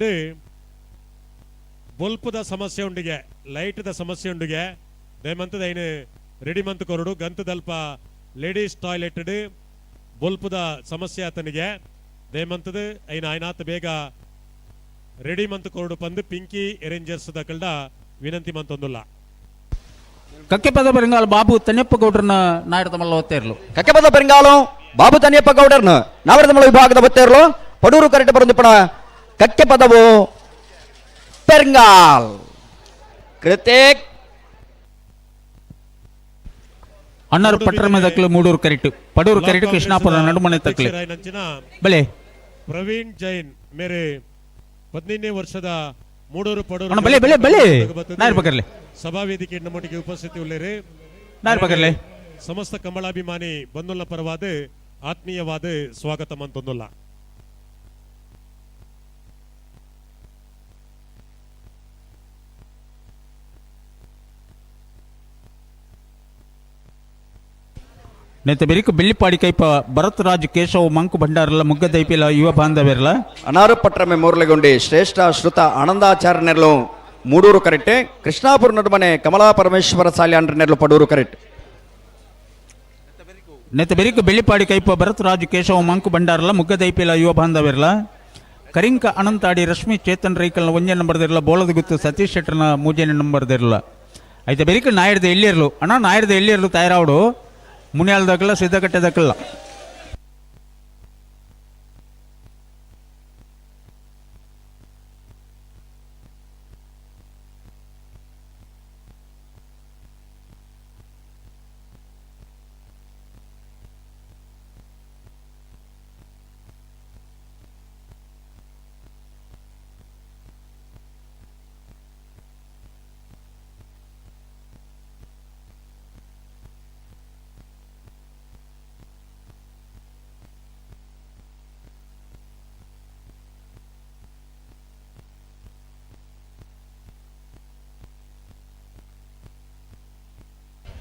ಬೊಲ್ಪದ ಸಮಸ್ಯೆ ಉಂಡಿಗೆ ಲೈಟ್ ದ ಸಮಸ್ಯೆ ಉಂಡಿಗೆ ದಯಮಂತದ ಐನು ರೆಡಿ ಮಂತ್ ಕೊರಡು ಗಂತದಲ್ಪ ಲೇಡೀಸ್ ಟಾಯ್ಲೆಟ್ ಬೊಲ್ಪದ ಸಮಸ್ಯೆ ಆತನಿಗೆ ದಯಮಂತದ ಐನ ಆಯ್ನಾತ್ ಬೇಗ ರೆಡಿ ಮಂತ್ ಕೋರ್ಡು ಪಂದು ಪಿಂಕಿ ಎರೇಂಜರ್ಸ್ ದಕಲ್ಡ ವಿನಂತಿ ಮಂತೊಂದುಲ್ಲ ಕಕ್ಕೆಪದ ಬೆರಂಗಾಲ್ ಬಾಬು ತನ್ಯಪ್ಪ ಗೌಡ್ರನ್ನ ನಾಯರದ ಮಲ್ಲ ಒತ್ತೇರ್ಲು ಕಕ್ಕೆಪದ ಬೆರಂಗಾಲು ಬಾಬು ತನಿಯಪ್ಪ ಗೌಡರ್ನ ನಾವರದ ಮಲ್ಲ ವಿಭಾಗದ ಒತ್ತೇರ್ಲು ಪಡೂರು ಕರೆಕ್ಟ್ ಬರಂದು ಪಣ ಕಕ್ಕೆಪದವು ಪೆರಂಗಾಲ್ ಕೃತಿಕ್ ಅಣ್ಣರು ಪಟ್ಟಣ ದಕ್ಕಲು ಮೂಡೂರು ಕರೆಕ್ಟ್ ಪಡೂರು ಕರೆಕ್ಟ್ ಕೃಷ್ಣಾಪುರ ನಡುಮನೆ ತಕ್ಕಲೆ ಬಲೆ ಪ್ರವೀಣ್ ಜೈನ್ ಮೇರೆ 15ನೇ ವರ್ಷದ ಮೂಡೂರು ಪಡೂರು ಬಲೆ ಬಲೆ ಬಲೆ ನಾಯರ್ ಬಗರ್ಲೆ ಸಭಾ ವೇದಿಕೆ ನಮ್ಮೊಟ್ಟಿಗೆ ಉಪಸ್ಥಿತಿ ಉಳ್ಳೇರೆ ನಾಯರ್ ಬಗರ್ಲೆ ಸಮಸ್ತ ಕಮಲಾಭಿಮಾನಿ ಬಂಧುಲ್ಲ ಪರವಾದ ಆತ್ಮೀಯವಾದ ಸ್ವಾಗತ ಮಂತೊಂದುಲ್ಲ నేత బెరికి బెల్లిపాడి కైప భరత్ రాజు కేశవ్ మంకు భండారల ముగ్గ దైపిల యువ బాంధవ్యర్ల అనారు పట్రమే మూర్లగుండి శ్రేష్ಠ ಶ್ರುತ ಆನಂದಾಚಾರ್ಯರ್ಲು ಮೂಡೂರು ಕರೆಕ್ಟ್ ಕೃಷ್ಣಾಪುರ ನಡುಮನೆ ಕಮಲಾ ಪರಮೇಶ್ವರ ಸಾಲ್ಯಾಂಡ್ರನೆರ್ಲು ಪಡೂರು ಕರೆಕ್ಟ್ నేత బెరికి బెల్లిపాడి కైప భరత్ రాజు కేశవ్ మంకు భండారల ముగ్గ దైపిల యువ బాంధవ్యర్ల ಕರಿಂಕ ಅನಂತಾಡಿ ರಶ್ಮಿ ಚೇತನ್ ರೈಕಲ್ನ ಒಂಜೆ ನಂಬರ್ದಿರಲ್ಲ ಬೋಳದ ಗುತ್ತು ಸತೀಶ್ ಶೆಟ್ಟರ್ನ ಮೂಜನೆ ನಂಬರ್ದಿರಲ್ಲ అయితే బెరికి నాయర్ದ ఎల్లియర్లు అన్న నాయర్ದ ఎల్లియర్లు తయారావుడు ಮುನ್ಯಾಲ ದಕ್ಕಲ್ಲ ಸಿದ್ದಕಟ್ಟೆ ದಕ್ಕಲ್ಲ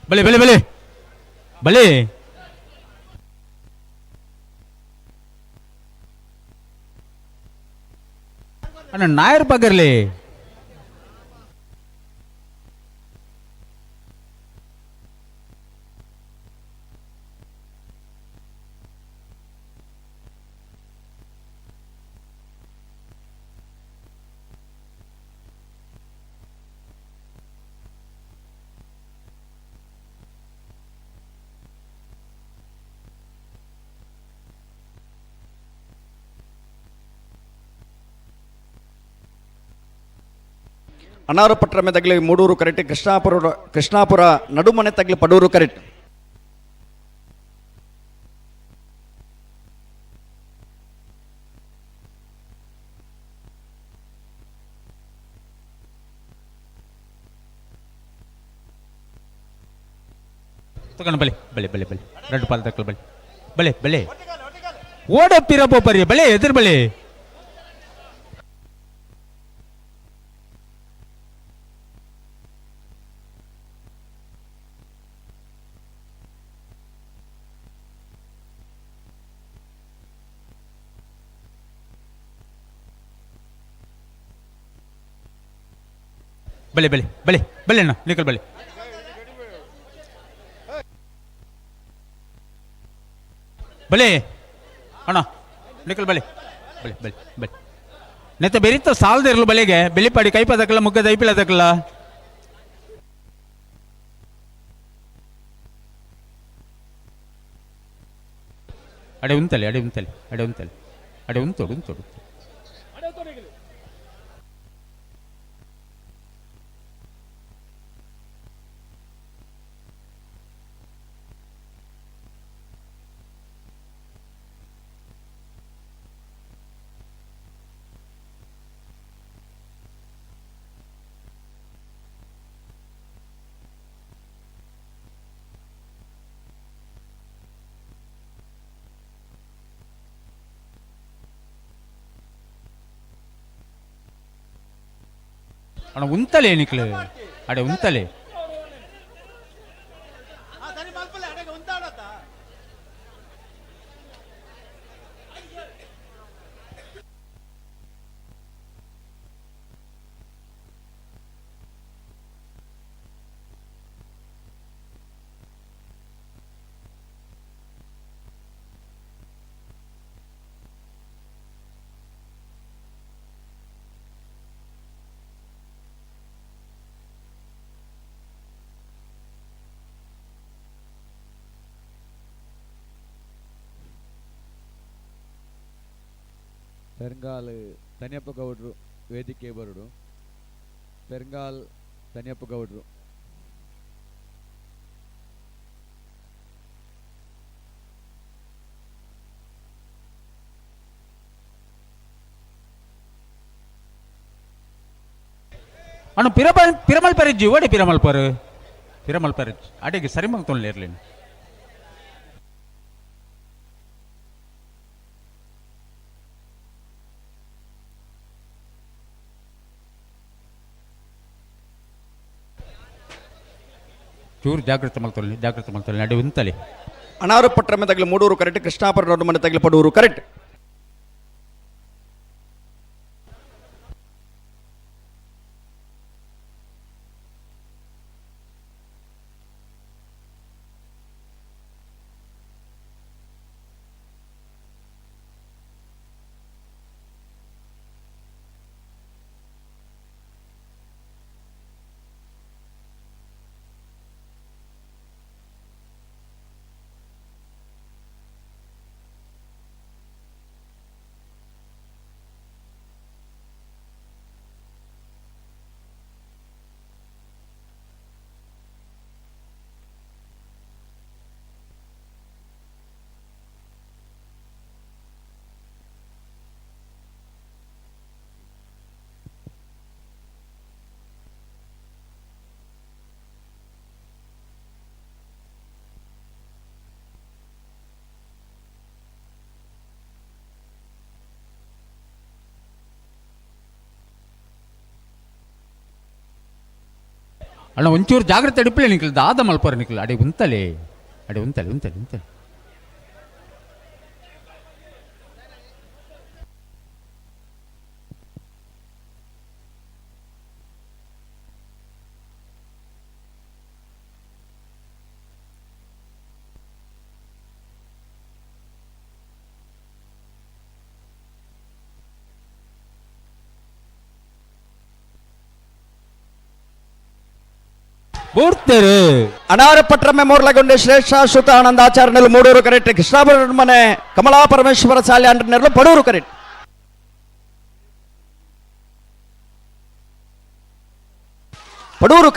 ಬಲೆ ಬಲೆ ಬಲೆ ಬಲೆ ಅಣ್ಣ ನಾಯರ್ ಬಗರ್ಲಿ ಅನಾರು ಪಟ್ರಮೆ ತಗಲಿ ಮೂಡೂರು ಕರೆಕ್ಟ್ ಕೃಷ್ಣಾಪುರ ನಡುಮನೆ ತಗಲಿ ಪಡೂರು ಕರೆಕ್ಟ್ ತಗೊಂಡು ಬಲೆ ಬಲೆ ಬಲೆ ಬಲೆ ಎರಡು ಪಾಲ್ ತಕ್ಕಲು ಬಲೆ ಬಲೆ ಬಲೆ ಓಡಪ್ಪಿರಪ್ಪ ಬರ್ರಿ ಬಲೆ ಎದುರು ಬಲೆ ಬಲೆ ಬಲೆ ಬಲೆ ಬಲೆ ಅಣ್ಣ ನಿಕಲ್ ಬಲೆ ಬಲೆ ಅಣ್ಣ ನಿಕಲ್ ಬಲೆ ಬಲೆ ಬಲೆ ಬಲೆ ನೆತ್ತ ಬೆರೀತ ಸಾಲದಿರಲು ಬಲೆಗೆ ಬೆಳಿಪಾಡಿ ಕೈಪದಕ್ಕಲ್ಲ ಮುಗ್ಗದ ಐಪಿಲದಕ್ಕಲ್ಲ ಅಡೆ ಉಂತಲೆ ಅಡೆ ಉಂತಲೆ ಅಡೆ ಉಂತಲೆ ಅಡೆ ಉಂತೋಡು ಉಂತೋಡು ಅಣ್ಣ ಉಂತಲೆ ನಿಕ್ಲು ಅಡೆ ಉಂತಲೆ ಪೆರ್ಗಾಲ್ ತನಿಯಪ್ಪ ಗೌಡ್ರು ವೇದಿಕೆ ಬರುಡು. ಪೆರ್ಗಾಲ್ ತನಿಯಪ್ಪ ಗೌಡ್ರು. ಅಣ್ಣ ಪಿರಮಲ್ ಪರಿಜ್ಜಿ ಓಡಿ ಪಿರಮಲ್ ಪರಿಜ್ ಅಡಿಗೆ ಸರಿ ಮಗ್ತೊಳ್ಳಿ ಇರ್ಲಿ. ಚೂರು ಜಾಗ್ರತೆ ಮಲ್ತೊಳ್ಳಿ ನಡಿ ಉಂತಲಿ. ಅನಾರು ಪಟ್ರಮೆ ತಗಲು ಮೂಡೂರು ಕರೆಕ್ಟ್, ಕೃಷ್ಣಾಪುರ ರೋಡ್ ಮನೆ ತಗಲು ಪಡೂರು ಕರೆಕ್ಟ್. ಅಣ್ಣ ಒಂಚೂರು ಜಾಗ್ರತೆ ಅಡಿಪ್ಲೆ ನಿಕ್ಲ ದಾದ ಮಲ್ಪರ ನಿಕ್ಲ ಅಡಿ ಉಂತಲೆ ಬೂಡ್ತೇರು. ಅನಾರ ಪಟ್ರಮೆ ಮೂರ್ಲಗೊಂಡೆ ಶ್ರೇಷ್ಠ ಶ್ರುತ ಆನಂದ ಆಚಾರ್ಯನಲು ಮೂಡೂರು ಕರೆಕ್ಟ್, ಕೃಷ್ಣಾಪುರ ಮನೆ ಕಮಲಾ ಪರಮೇಶ್ವರ ಶಾಲೆ ಅಂಡ್ರನೆರಲು ಪಡೂರು ಕರೆಕ್ಟ್. ಪಡೂರು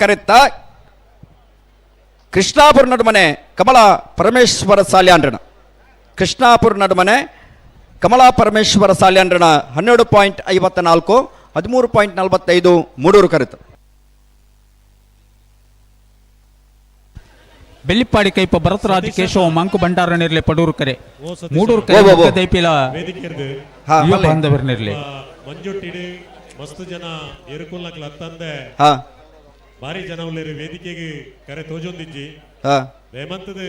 ಕರೆತ್ತ ಕೃಷ್ಣಾಪುರ ನಡುಮನೆ ಕಮಲಾ ಪರಮೇಶ್ವರ ಶಾಲೆ ಅಂಡ್ರಣ. ಕೃಷ್ಣಾಪುರ ನಡುಮನೆ ಕಮಲಾ ಪರಮೇಶ್ವರ ಶಾಲೆ ಅಂಡ್ರಣ 12.54, 13.45 ಮೂಡೂರು ಕರೆತ. ಬೆಳ್ಳಿಪ್ಪಾಡಿ ಕೈಪ ಭರತರಾಜ್ ಕೇಶವ ಮಂಕು ಬಂಡಾರ ನಿರ್ಲೆ ಪಡೂರು ಕರೆ ಮೂಡೂರು ಕರೆ ದೈಪಿಲ ಬಾಂಧವರ ನಿರ್ಲೆ ಮಂಜುಟ್ಟಿಡಿ ಮಸ್ತ್ ಜನ ಎರುಕುಲ್ನಕ್ಲ ಹತ್ತಂದೆ ಬಾರಿ ಜನ ಉಳ್ಳೇರು ವೇದಿಕೆಗೆ ಕರೆ ತೋಜೊಂದಿಜ್ಜಿ ಹೇಮಂತದ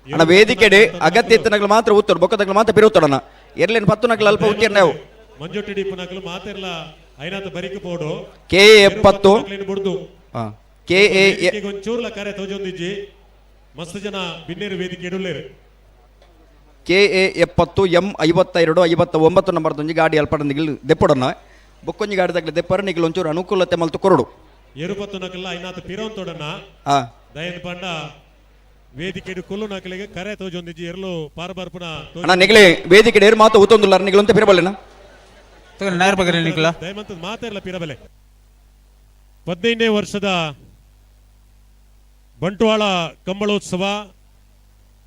ಅಣ್ಣ ವೇದಿಕೆಡೆ ಅಗತ್ಯ ಇತ್ತನಗಳು ಮಾತ್ರ ಉತ್ತರು ಬೊಕ್ಕದಗಳು ಮಾತ್ರ ಬಿರುತ್ತಡಣ ಎರ್ಲೇನು 10 ನಕಲು ಅಲ್ಪ ಉತ್ತೀರ್ ನಾವು ಮಂಜುಟ್ಟಿಡಿ ಪುನಕಲು ಮಾತೆರ್ಲ ಐನಾತ ಬರಿಕೆ ಬೋಡು KA 70 ಬಿಡ್ದು KA ಒಂಚೂರ್ಲ ಕರೆ ತೋಜೊಂದಿಜ್ಜಿ ಮಸ್ತ್ ಜನ ಬಿನ್ನೇರು ವೇದಿಕೆ ಇಡುಳ್ಳೇರು. KA 70 M 52 59 ನಂಬರ್ದೊಂಜಿ ಗಾಡಿ ಅಲ್ಪ ನಿಗಿಲ್ ದೆಪ್ಪಡನ್ನ ಬೊಕ್ಕೊಂಜಿ ಗಾಡಿ ತಗಲಿ ದೆಪ್ಪರ ನಿಗಿಲ್ ಒಂಚೂರು ಅನುಕೂಲತೆ ಮಲ್ತು ಕೊರಡು ಎರುಪತ್ತು ನಕಲ್ಲ ಐನಾತ ಪಿರೋಂತೊಡನ್ನ ದಯನ್ ಪಂಡ ವೇದಿಕೆ ಕುಲ್ಲು ನಕಲಿಗೆ ಕರೆ ತೋಜೊಂದಿಜ್ಜಿ ಎರಲು ಪಾರಬರ್ಪುನ ಅಣ್ಣ ನಿಗಲಿ ವೇದಿಕೆ ಏರು ಮಾತು ಊತೊಂದುಲ್ಲ ನಿಗಿಲಂತ ಪಿರಬಲ್ಲೆನ ದಯಮಂತದ ಮಾತೆರ್ಲ ಪಿರಬಲೆ 15ನೇ ವರ್ಷದ ಬಂಟ್ವಾಳ ಕಂಬಳೋತ್ಸವ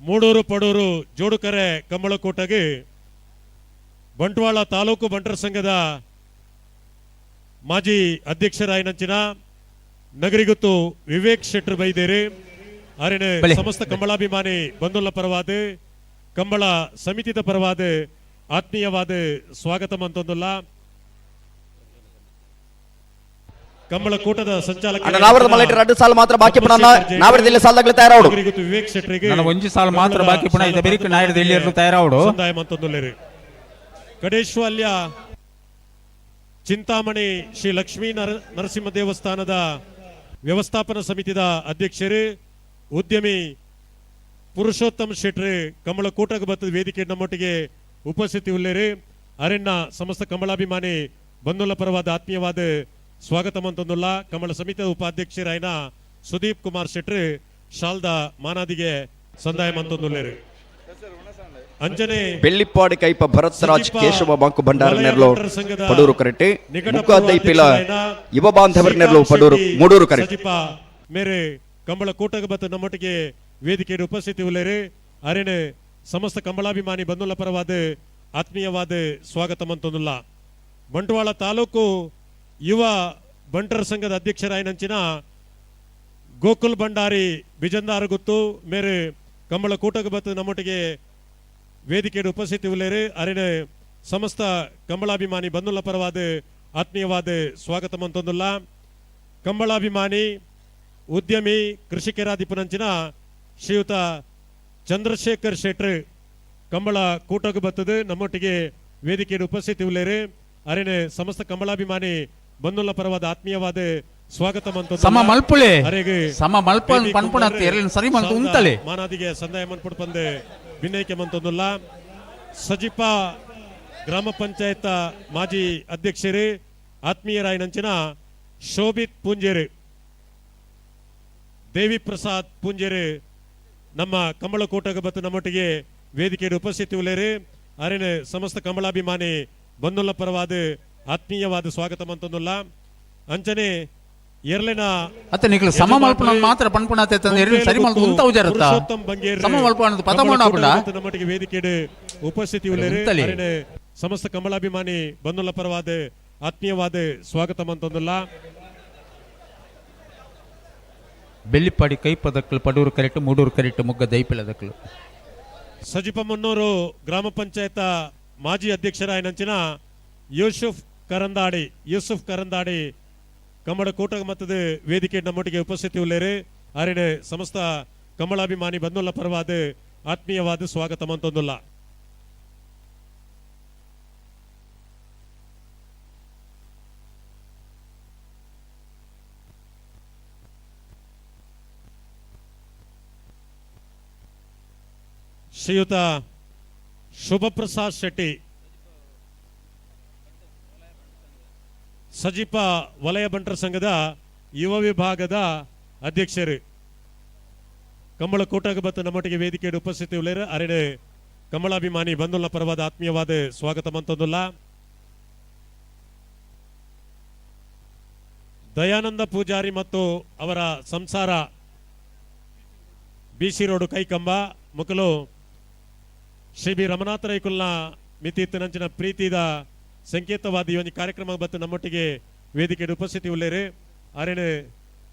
ಮೂಡೂರು ಪಡೂರು ಜೋಡುಕರೆ ಕಂಬಳಕೂಟಗೆ ಬಂಟ್ವಾಳ ತಾಲೂಕು ಬಂಟರ ಸಂಘದ ಮಾಜಿ ಅಧ್ಯಕ್ಷರಾಯನಂಚಿನ ನಗರಿಗುತ್ತು ವಿವೇಕ್ ಶೆಟ್ಟರ್ ಬೈದೇರಿ ಆರೇನೆ ಸಮಸ್ತ ಕಂಬಳಾಭಿಮಾನಿ ಬಂಧುಗಳ ಪರವಾದ ಕಂಬಳ ಸಮಿತಿದ ಪರವಾದ ಆತ್ಮೀಯವಾದ ಸ್ವಾಗತ ಮಂತೊಂದುಲ್ಲ. ಕಂಬಳ ಕೂಟದ ಸಂಚಾಲಕ ಸಾಲ ಮಾತ್ರ ಬಾಕಿ ತಯಾರಾವಡು ವಿವೇಕ್ ಶೆಟ್ಟರಿಗೆ ಒಂಜಿ ಸಾಲ ಮಾತ್ರ ಬಾಕಿ ಪುಣ ಇದ ಬೆರಿಕ ನಾಯರದ ಇಲ್ಲಿ ತಯಾರಾವಡು ಸಂದಾಯ ಮಂತೊಂದುಲ್ಲೇರಿ. ಕಡೇಶ್ವಲ್ಯ ಚಿಂತಾಮಣಿ ಶ್ರೀ ಲಕ್ಷ್ಮೀ ನರಸಿಂಹ ದೇವಸ್ಥಾನದ ವ್ಯವಸ್ಥಾಪನಾ ಸಮಿತಿದ ಅಧ್ಯಕ್ಷರು ಉದ್ಯಮಿ ಪುರುಷೋತ್ತಮ್ ಶೆಟ್ರಿ ಕಂಬಳ ಕೂಟಕ್ಕೆ ಬತ್ತದ ವೇದಿಕೆ ನಮ್ಮೊಟ್ಟಿಗೆ ಉಪಸ್ಥಿತಿ ಉಳ್ಳೇರಿ. ಅರಣ್ಯ ಸಮಸ್ತ ಕಂಬಳಾಭಿಮಾನಿ ಬಂಧುಗಳ ಪರವಾದ ಆತ್ಮೀಯವಾದ ಸ್ವಾಗತ ಮಂತೊಂದುಲ್ಲ. ಕಂಬಳ ಸಮಿತಿಯ ಉಪಾಧ್ಯಕ್ಷರಾಯನ ಸುದೀಪ್ ಕುಮಾರ್ ಶೆಟ್ರಿ ಶಾಲ್ದ ಮಾನಾದಿಗೆ ಸಂದಾಯ ಮಂತೊಂದುಲ್ಲೇರಿ. ಅಂಜನೆ ಬೆಳ್ಳಿಪ್ಪಾಡಿ ಕೈಪ ಭರತ್ರಾಜ್ ಸಜಿಪ ಕೇಶವ ಬಾಂಕು ಭಂಡಾರ ವಲಯ ನೆರಲು ಭಟ್ರ ಸಂಘದ ಪಡೂರು ಕರೆಕ್ಟ್ ನಿಕಟ ಮುಖ ದೈಪಿಲ ಅಧ್ಯಕ್ಷರಾದ ಯುವ ಬಾಂಧವರ ನೆರಲು ಶ್ರೀಕಾಂತ್ ಪಡೂರು ಶೆಟ್ಟಿ ಮೂಡೂರು ಕರೆಕ್ಟ್ ಸಜಿಪ ಮೇರೆ ಕಂಬಳ ಕೂಟಗ ಬತ್ತು ನಮ್ಮೊಟ್ಟಿಗೆ ವೇದಿಕೆಯಲ್ಲಿ ಉಪಸ್ಥಿತಿ ಉಳ್ಳೇರಿ ಅರೇನೆ ಸಮಸ್ತ ಕಂಬಳಾಭಿಮಾನಿ ಬಂಧುಲ ಪರವಾದ ಆತ್ಮೀಯವಾದ ಸ್ವಾಗತ ಮಂತೊಂದುಲ್ಲ ಬಂಟ್ವಾಳ ತಾಲೂಕು ಯುವ ಬಂಟರ ಸಂಘದ ಅಧ್ಯಕ್ಷರಾಯನಂಚಿನ ಗೋಕುಲ್ ಭಂಡಾರಿ ಬಿಜಂದಾರ ಗೊತ್ತು ಮೇರೆ ಕಂಬಳ ಕೂಟಗ ಬತ್ತು ನಮ್ಮೊಟ್ಟಿಗೆ ವೇದಿಕೆಯಲ್ಲಿ ಉಪಸ್ಥಿತಿ ಉಳ್ಳೇರಿ ಅರೇನೆ ಸಮಸ್ತ ಕಂಬಳಾಭಿಮಾನಿ ಬಂಧುಲ ಪರವಾದ ಆತ್ಮೀಯವಾದ ಸ್ವಾಗತ ಮಂತೊಂದುಲ್ಲ ಕಂಬಳಾಭಿಮಾನಿ ಉದ್ಯಮಿ ಕೃಷಿಕರಾಧಿಪನಂಚಿನ ಶ್ರೀಯುತ ಚಂದ್ರಶೇಖರ್ ಶೆಟ್ರ್ ಕಂಬಳ ಕೂಟಗ ಬತ್ತದು ನಮ್ಮೊಟ್ಟಿಗೆ ವೇದಿಕೆಯಲ್ಲಿ ಉಪಸ್ಥಿತಿ ಉಳ್ಳೇರಿ ಅರೇನೆ ಸಮಸ್ತ ಕಂಬಳಾಭಿಮಾನಿ ಬಂಧುಲ ಪರವಾದ ಆತ್ಮೀಯವಾದ ಸ್ವಾಗತ ಮಂತೊಂದುಲ್ಲ ಸಮ ಮಲ್ಪುಳೆ ಅರೆಗೆ ಸಮ ಮಲ್ಪನ್ ಪನ್ಪುಣತ್ ಎರಲಿನ ಸರಿ ಮಂತು ಉಂತಲೆ ಮಾನಾದಿಗೆ ಸಂದಾಯ ಮನ್ಪುಡ್ ಪಂದೆ ಭಿನ್ನೈಕೆ ಮಂತೊಂದುಲ್ಲ ಸಜಿಪ ಗ್ರಾಮ ಪಂಚಾಯತ್ ಮಾಜಿ ಅಧ್ಯಕ್ಷರು ಆತ್ಮೀಯರಾಯನಂಚಿನ ಶೋಭಿತ್ ಪೂಂಜೇರಿ ದೇವಿ ಪ್ರಸಾದ್ ಪೂಂಜೇರಿ ನಮ್ಮ ಕಂಬಳ ಕೂಟಗ ಬತ್ತು ನಮ್ಮೊಟ್ಟಿಗೆ ವೇದಿಕೆಯಲ್ಲಿ ಉಪಸ್ಥಿತಿ ಉಳ್ಳೇರಿ ಅರೇನೆ ಸಮಸ್ತ ಕಂಬಳಾಭಿಮಾನಿ ಬಂಧುಲ ಪರವಾದ ಆತ್ಮೀಯವಾದ ಸ್ವಾಗತ ಮಂತೊಂದುಲ್ಲ ಅಂಚನೆ ಎರಲಿನ ಅತ್ತ ನಿಖಿಲ್ ಸಮ ಮಲ್ಪನ ಮಾತ್ರ ಪನ್ಪುಣತೆ ತಂದೆ ಎರಲಿನ ಸರಿ ಮಲ್ತು ಉಂತ ಉಜಾರತ್ತ ಪುರುಷೋತ್ತಮ್ ಬಂಗೇರಿ ಸಮ ಮಲ್ಪನ ಪದಮೋಣ ಬಿಡ ನಮ್ಮೊಟ್ಟಿಗೆ ವೇದಿಕೆಯಲ್ಲಿ ಉಪಸ್ಥಿತಿ ಉಳ್ಳೇರಿ ಅರೇನೆ ಸಮಸ್ತ ಕಂಬಳಾಭಿಮಾನಿ ಬಂಧುಲ ಪರವಾದ ಆತ್ಮೀಯವಾದ ಸ್ವಾಗತ ಮಂತೊಂದುಲ್ಲ ಬೆಳ್ಳಿಪಾಡಿ ಕೈಪದಕ್ಕಲು ಪಡೂರು ಕರೆಕ್ಟ್ ಮೂಡೂರು ಕರೆಕ್ಟ್ ಮುಗ್ಗ ದೈಪಿಲದಕ್ಕಲು ಸಜಿಪ ಮುನ್ನೂರು ಗ್ರಾಮ ಪಂಚಾಯತ್ ಮಾಜಿ ಅಧ್ಯಕ್ಷರಾಯನಂಚಿನ ಯೂಸುಫ್ ಕರಂದಾಡಿ ಕಂಬಳ ಕೂಟಗ ಮತ್ತದ ವೇದಿಕೆ ನಮ್ಮೊಟ್ಟಿಗೆ ಉಪಸ್ಥಿತಿ ಉಳ್ಳೇರಿ ಅರೇನೆ ಸಮಸ್ತ ಕಂಬಳಾಭಿಮಾನಿ ಬಂಧುಲ ಪರವಾದ ಆತ್ಮೀಯವಾದ ಸ್ವಾಗತ ಮಂತೊಂದುಲ್ಲ ಶ್ರೀಯುತ ಶುಭಪ್ರಸಾದ್ ಶೆಟ್ಟಿ ಸಜಿಪ ವಲಯ ಬಂಟರ ಸಂಘದ ಯುವ ವಿಭಾಗದ ಅಧ್ಯಕ್ಷರು ಕಂಬಳ ಕೂಟಗ ಬತ್ತು ನಮ್ಮೊಟ್ಟಿಗೆ ವೇದಿಕೆಯಲ್ಲಿ ಉಪಸ್ಥಿತಿ ಉಳ್ಳೇರು ಅರೇನೆ ಕಂಬಳಾಭಿಮಾನಿ ಬಂಧುಲ ಪರವಾದ ಆತ್ಮೀಯವಾದ ಸ್ವಾಗತ ಮಂತೊಂದುಲ್ಲ ದಯಾನಂದ ಪೂಜಾರಿ ಮತ್ತು ಅವರ ಸಂಸಾರ ಬಿಸಿ ರೋಡು ಕೈಕಂಬ ಮುಕಲು ಶ್ರೀ ಬಿ ರಮನಾಥ ರೈಕುಲ್ನ ಮಿತಿತ್ತಿನಂಚಿನ ಪ್ರೀತಿದ ಸಂಕೇತವಾದಿ ಒಂದು ಕಾರ್ಯಕ್ರಮ ಬತ್ತು ನಮ್ಮೊಟ್ಟಿಗೆ ವೇದಿಕೆಯಲ್ಲಿ ಉಪಸ್ಥಿತಿ ಉಳ್ಳೇರಿ ಅರೇನೆ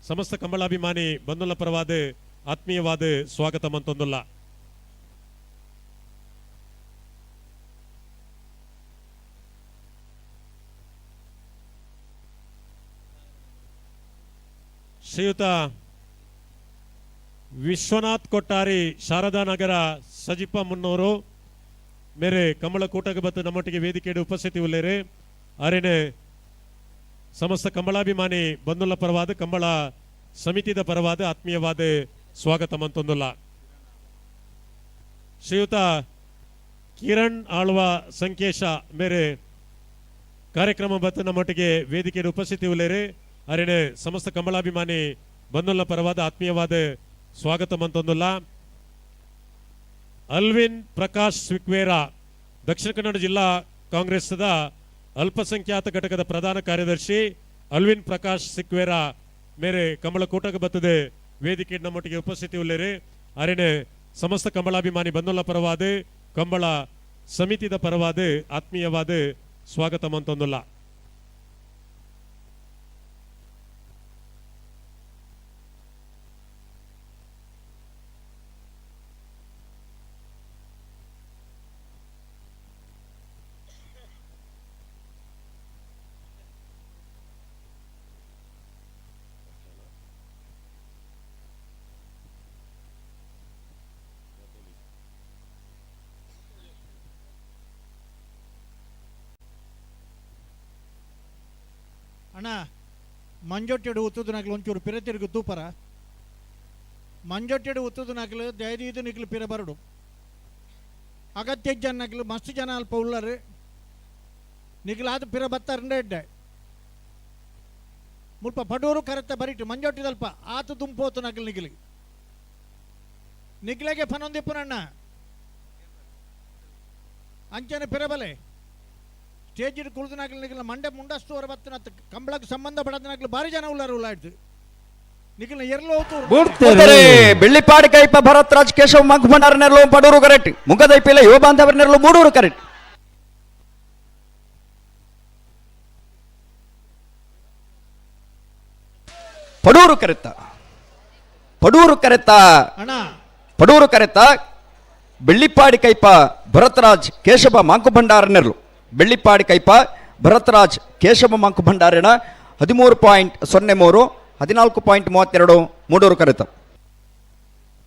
ಸಮಸ್ತ ಕಂಬಳಾಭಿಮಾನಿ ಬಂಧುಲ ಪರವಾದ ಆತ್ಮೀಯವಾದ ಸ್ವಾಗತ ಮಂತೊಂದುಲ್ಲ ಶ್ರೀಯುತ ವಿಶ್ವನಾಥ್ ಕೊಟ್ಟಾರಿ ಶಾರದಾನಗರ ಸಜಿಪ ಮುನ್ನೂರು ಮೇರೆ ಕಂಬಳ ಕೂಟಗ ಬತ್ತು ನಮ್ಮೊಟ್ಟಿಗೆ ವೇದಿಕೆಯಲ್ಲಿ ಉಪಸ್ಥಿತಿ ಉಳ್ಳೇರಿ ಅರೇನೆ ಸಮಸ್ತ ಕಂಬಳಾಭಿಮಾನಿ ಬಂಧುಲ ಪರವಾದ ಕಂಬಳ ಸಮಿತಿದ ಪರವಾದ ಆತ್ಮೀಯವಾದ ಸ್ವಾಗತ ಮಂತೊಂದುಲ್ಲ ಶ್ರೀಯುತ ಕಿರಣ್ ಆಳ್ವ ಸಂಕೇಶ ಮೇರೆ ಕಾರ್ಯಕ್ರಮ ಬತ್ತು ನಮ್ಮೊಟ್ಟಿಗೆ ವೇದಿಕೆಯಲ್ಲಿ ಉಪಸ್ಥಿತಿ ಉಳ್ಳೇರಿ ಅರೇನೆ ಸಮಸ್ತ ಕಂಬಳಾಭಿಮಾನಿ ಬಂಧುಲ ಪರವಾದ ಆತ್ಮೀಯವಾದ ಸ್ವಾಗತ ಮಂತೊಂದುಲ್ಲ ಅಲ್ವಿನ್ ಪ್ರಕಾಶ್ ಸ್ವಿಕ್ವೇರ ದಕ್ಷಿಣ ಕನ್ನಡ ಜಿಲ್ಲಾ ಕಾಂಗ್ರೆಸ್ದ ಅಲ್ಪಸಂಖ್ಯಾತ ಘಟಕದ ಪ್ರಧಾನ ಕಾರ್ಯದರ್ಶಿ ಅಲ್ವಿನ್ ಪ್ರಕಾಶ್ ಸಿಕ್ವೇರ ಮೇರೆ ಕಂಬಳ ಕೂಟಗ ಬತ್ತದೆ ವೇದಿಕೆ ನಮ್ಮೊಟ್ಟಿಗೆ ಉಪಸ್ಥಿತಿ ಉಳ್ಳೇರಿ ಅರೇನೆ ಸಮಸ್ತ ಕಂಬಳಾಭಿಮಾನಿ ಬಂಧುಲ ಪರವಾದ ಕಂಬಳ ಸಮಿತಿದ ಪರವಾದ ಆತ್ಮೀಯವಾದ ಸ್ವಾಗತ ಮಂತೊಂದುಲ್ಲ ಅಣ್ಣ ಮಂಜೊಟ್ಟೆಡು ಉತ್ತದ ನಕಲು ಒಂಚೂರು ಪಿರ ತಿರುಗು ತೂಪರ ಮಂಜೊಟ್ಟೆಡು ಉತ್ತದ ನಕಲು ದಯದೀದು ನಿಕ್ಲು ಪಿರ ಬರಡು ಅಗತ್ಯ ಜನ ನಕಲು ಮಸ್ತ್ ಜನ ಅಲ್ಪ ಉಳ್ಳರು ನಿಕ್ಲಾದ ಪಿರ ಬತ್ತಾರಂಡೆ ಎಡ್ಡೆ ಮುಲ್ಪ ಪಡೂರು ಕರೆತ್ತ ಬರಿಟ್ಟು ಮಂಜೊಟ್ಟಿದಲ್ಪ ಆತು ತುಂಬೋತು ನಕಲು ನಿಕ್ಲಿ ನಿಕ್ಲೆಗೆ ಪನೊಂದಿಪ್ಪುನಣ್ಣ ಅಂಚನೆ ಪಿರಬಲೆ ಸ್ಟೇಜ್ ಕುಳಿತನಾಗ್ಲಿ ಮಂಡೆ ಮುಂಡಷ್ಟು ಹೊರ ಬತ್ತಿನ ಕಂಬಳಕ್ಕೆ ಸಂಬಂಧ ಪಡದನಾಗ್ಲಿ ಭಾರಿ ಜನ ಉಳ್ಳಾಯ್ತು ನಿಖಿಲ್ ಎರಲು ಬೆಳ್ಳಿಪಾಡಿ ಕೈಪ ಭರತ್ ರಾಜ್ ಕೇಶವ್ ಮಂಕ್ ಭಂಡಾರನೆರಲು ಪಡೂರು ಕರೆಕ್ಟ್ ಮುಖದೈಪಿಲ ಯುವ ಬಾಂಧವರನೆರಲು Moodur correct Padur ಕರೆತ್ತ Bellipadi ಕೈಪ Bharatraj Keshava Monk ಭಂಡಾರನೆರಲು Bellipadi ಕೈಪ Bharatraj Keshava Monk ಭಂಡಾರಣ 13.03 14.32 Moodur ಕರೆತ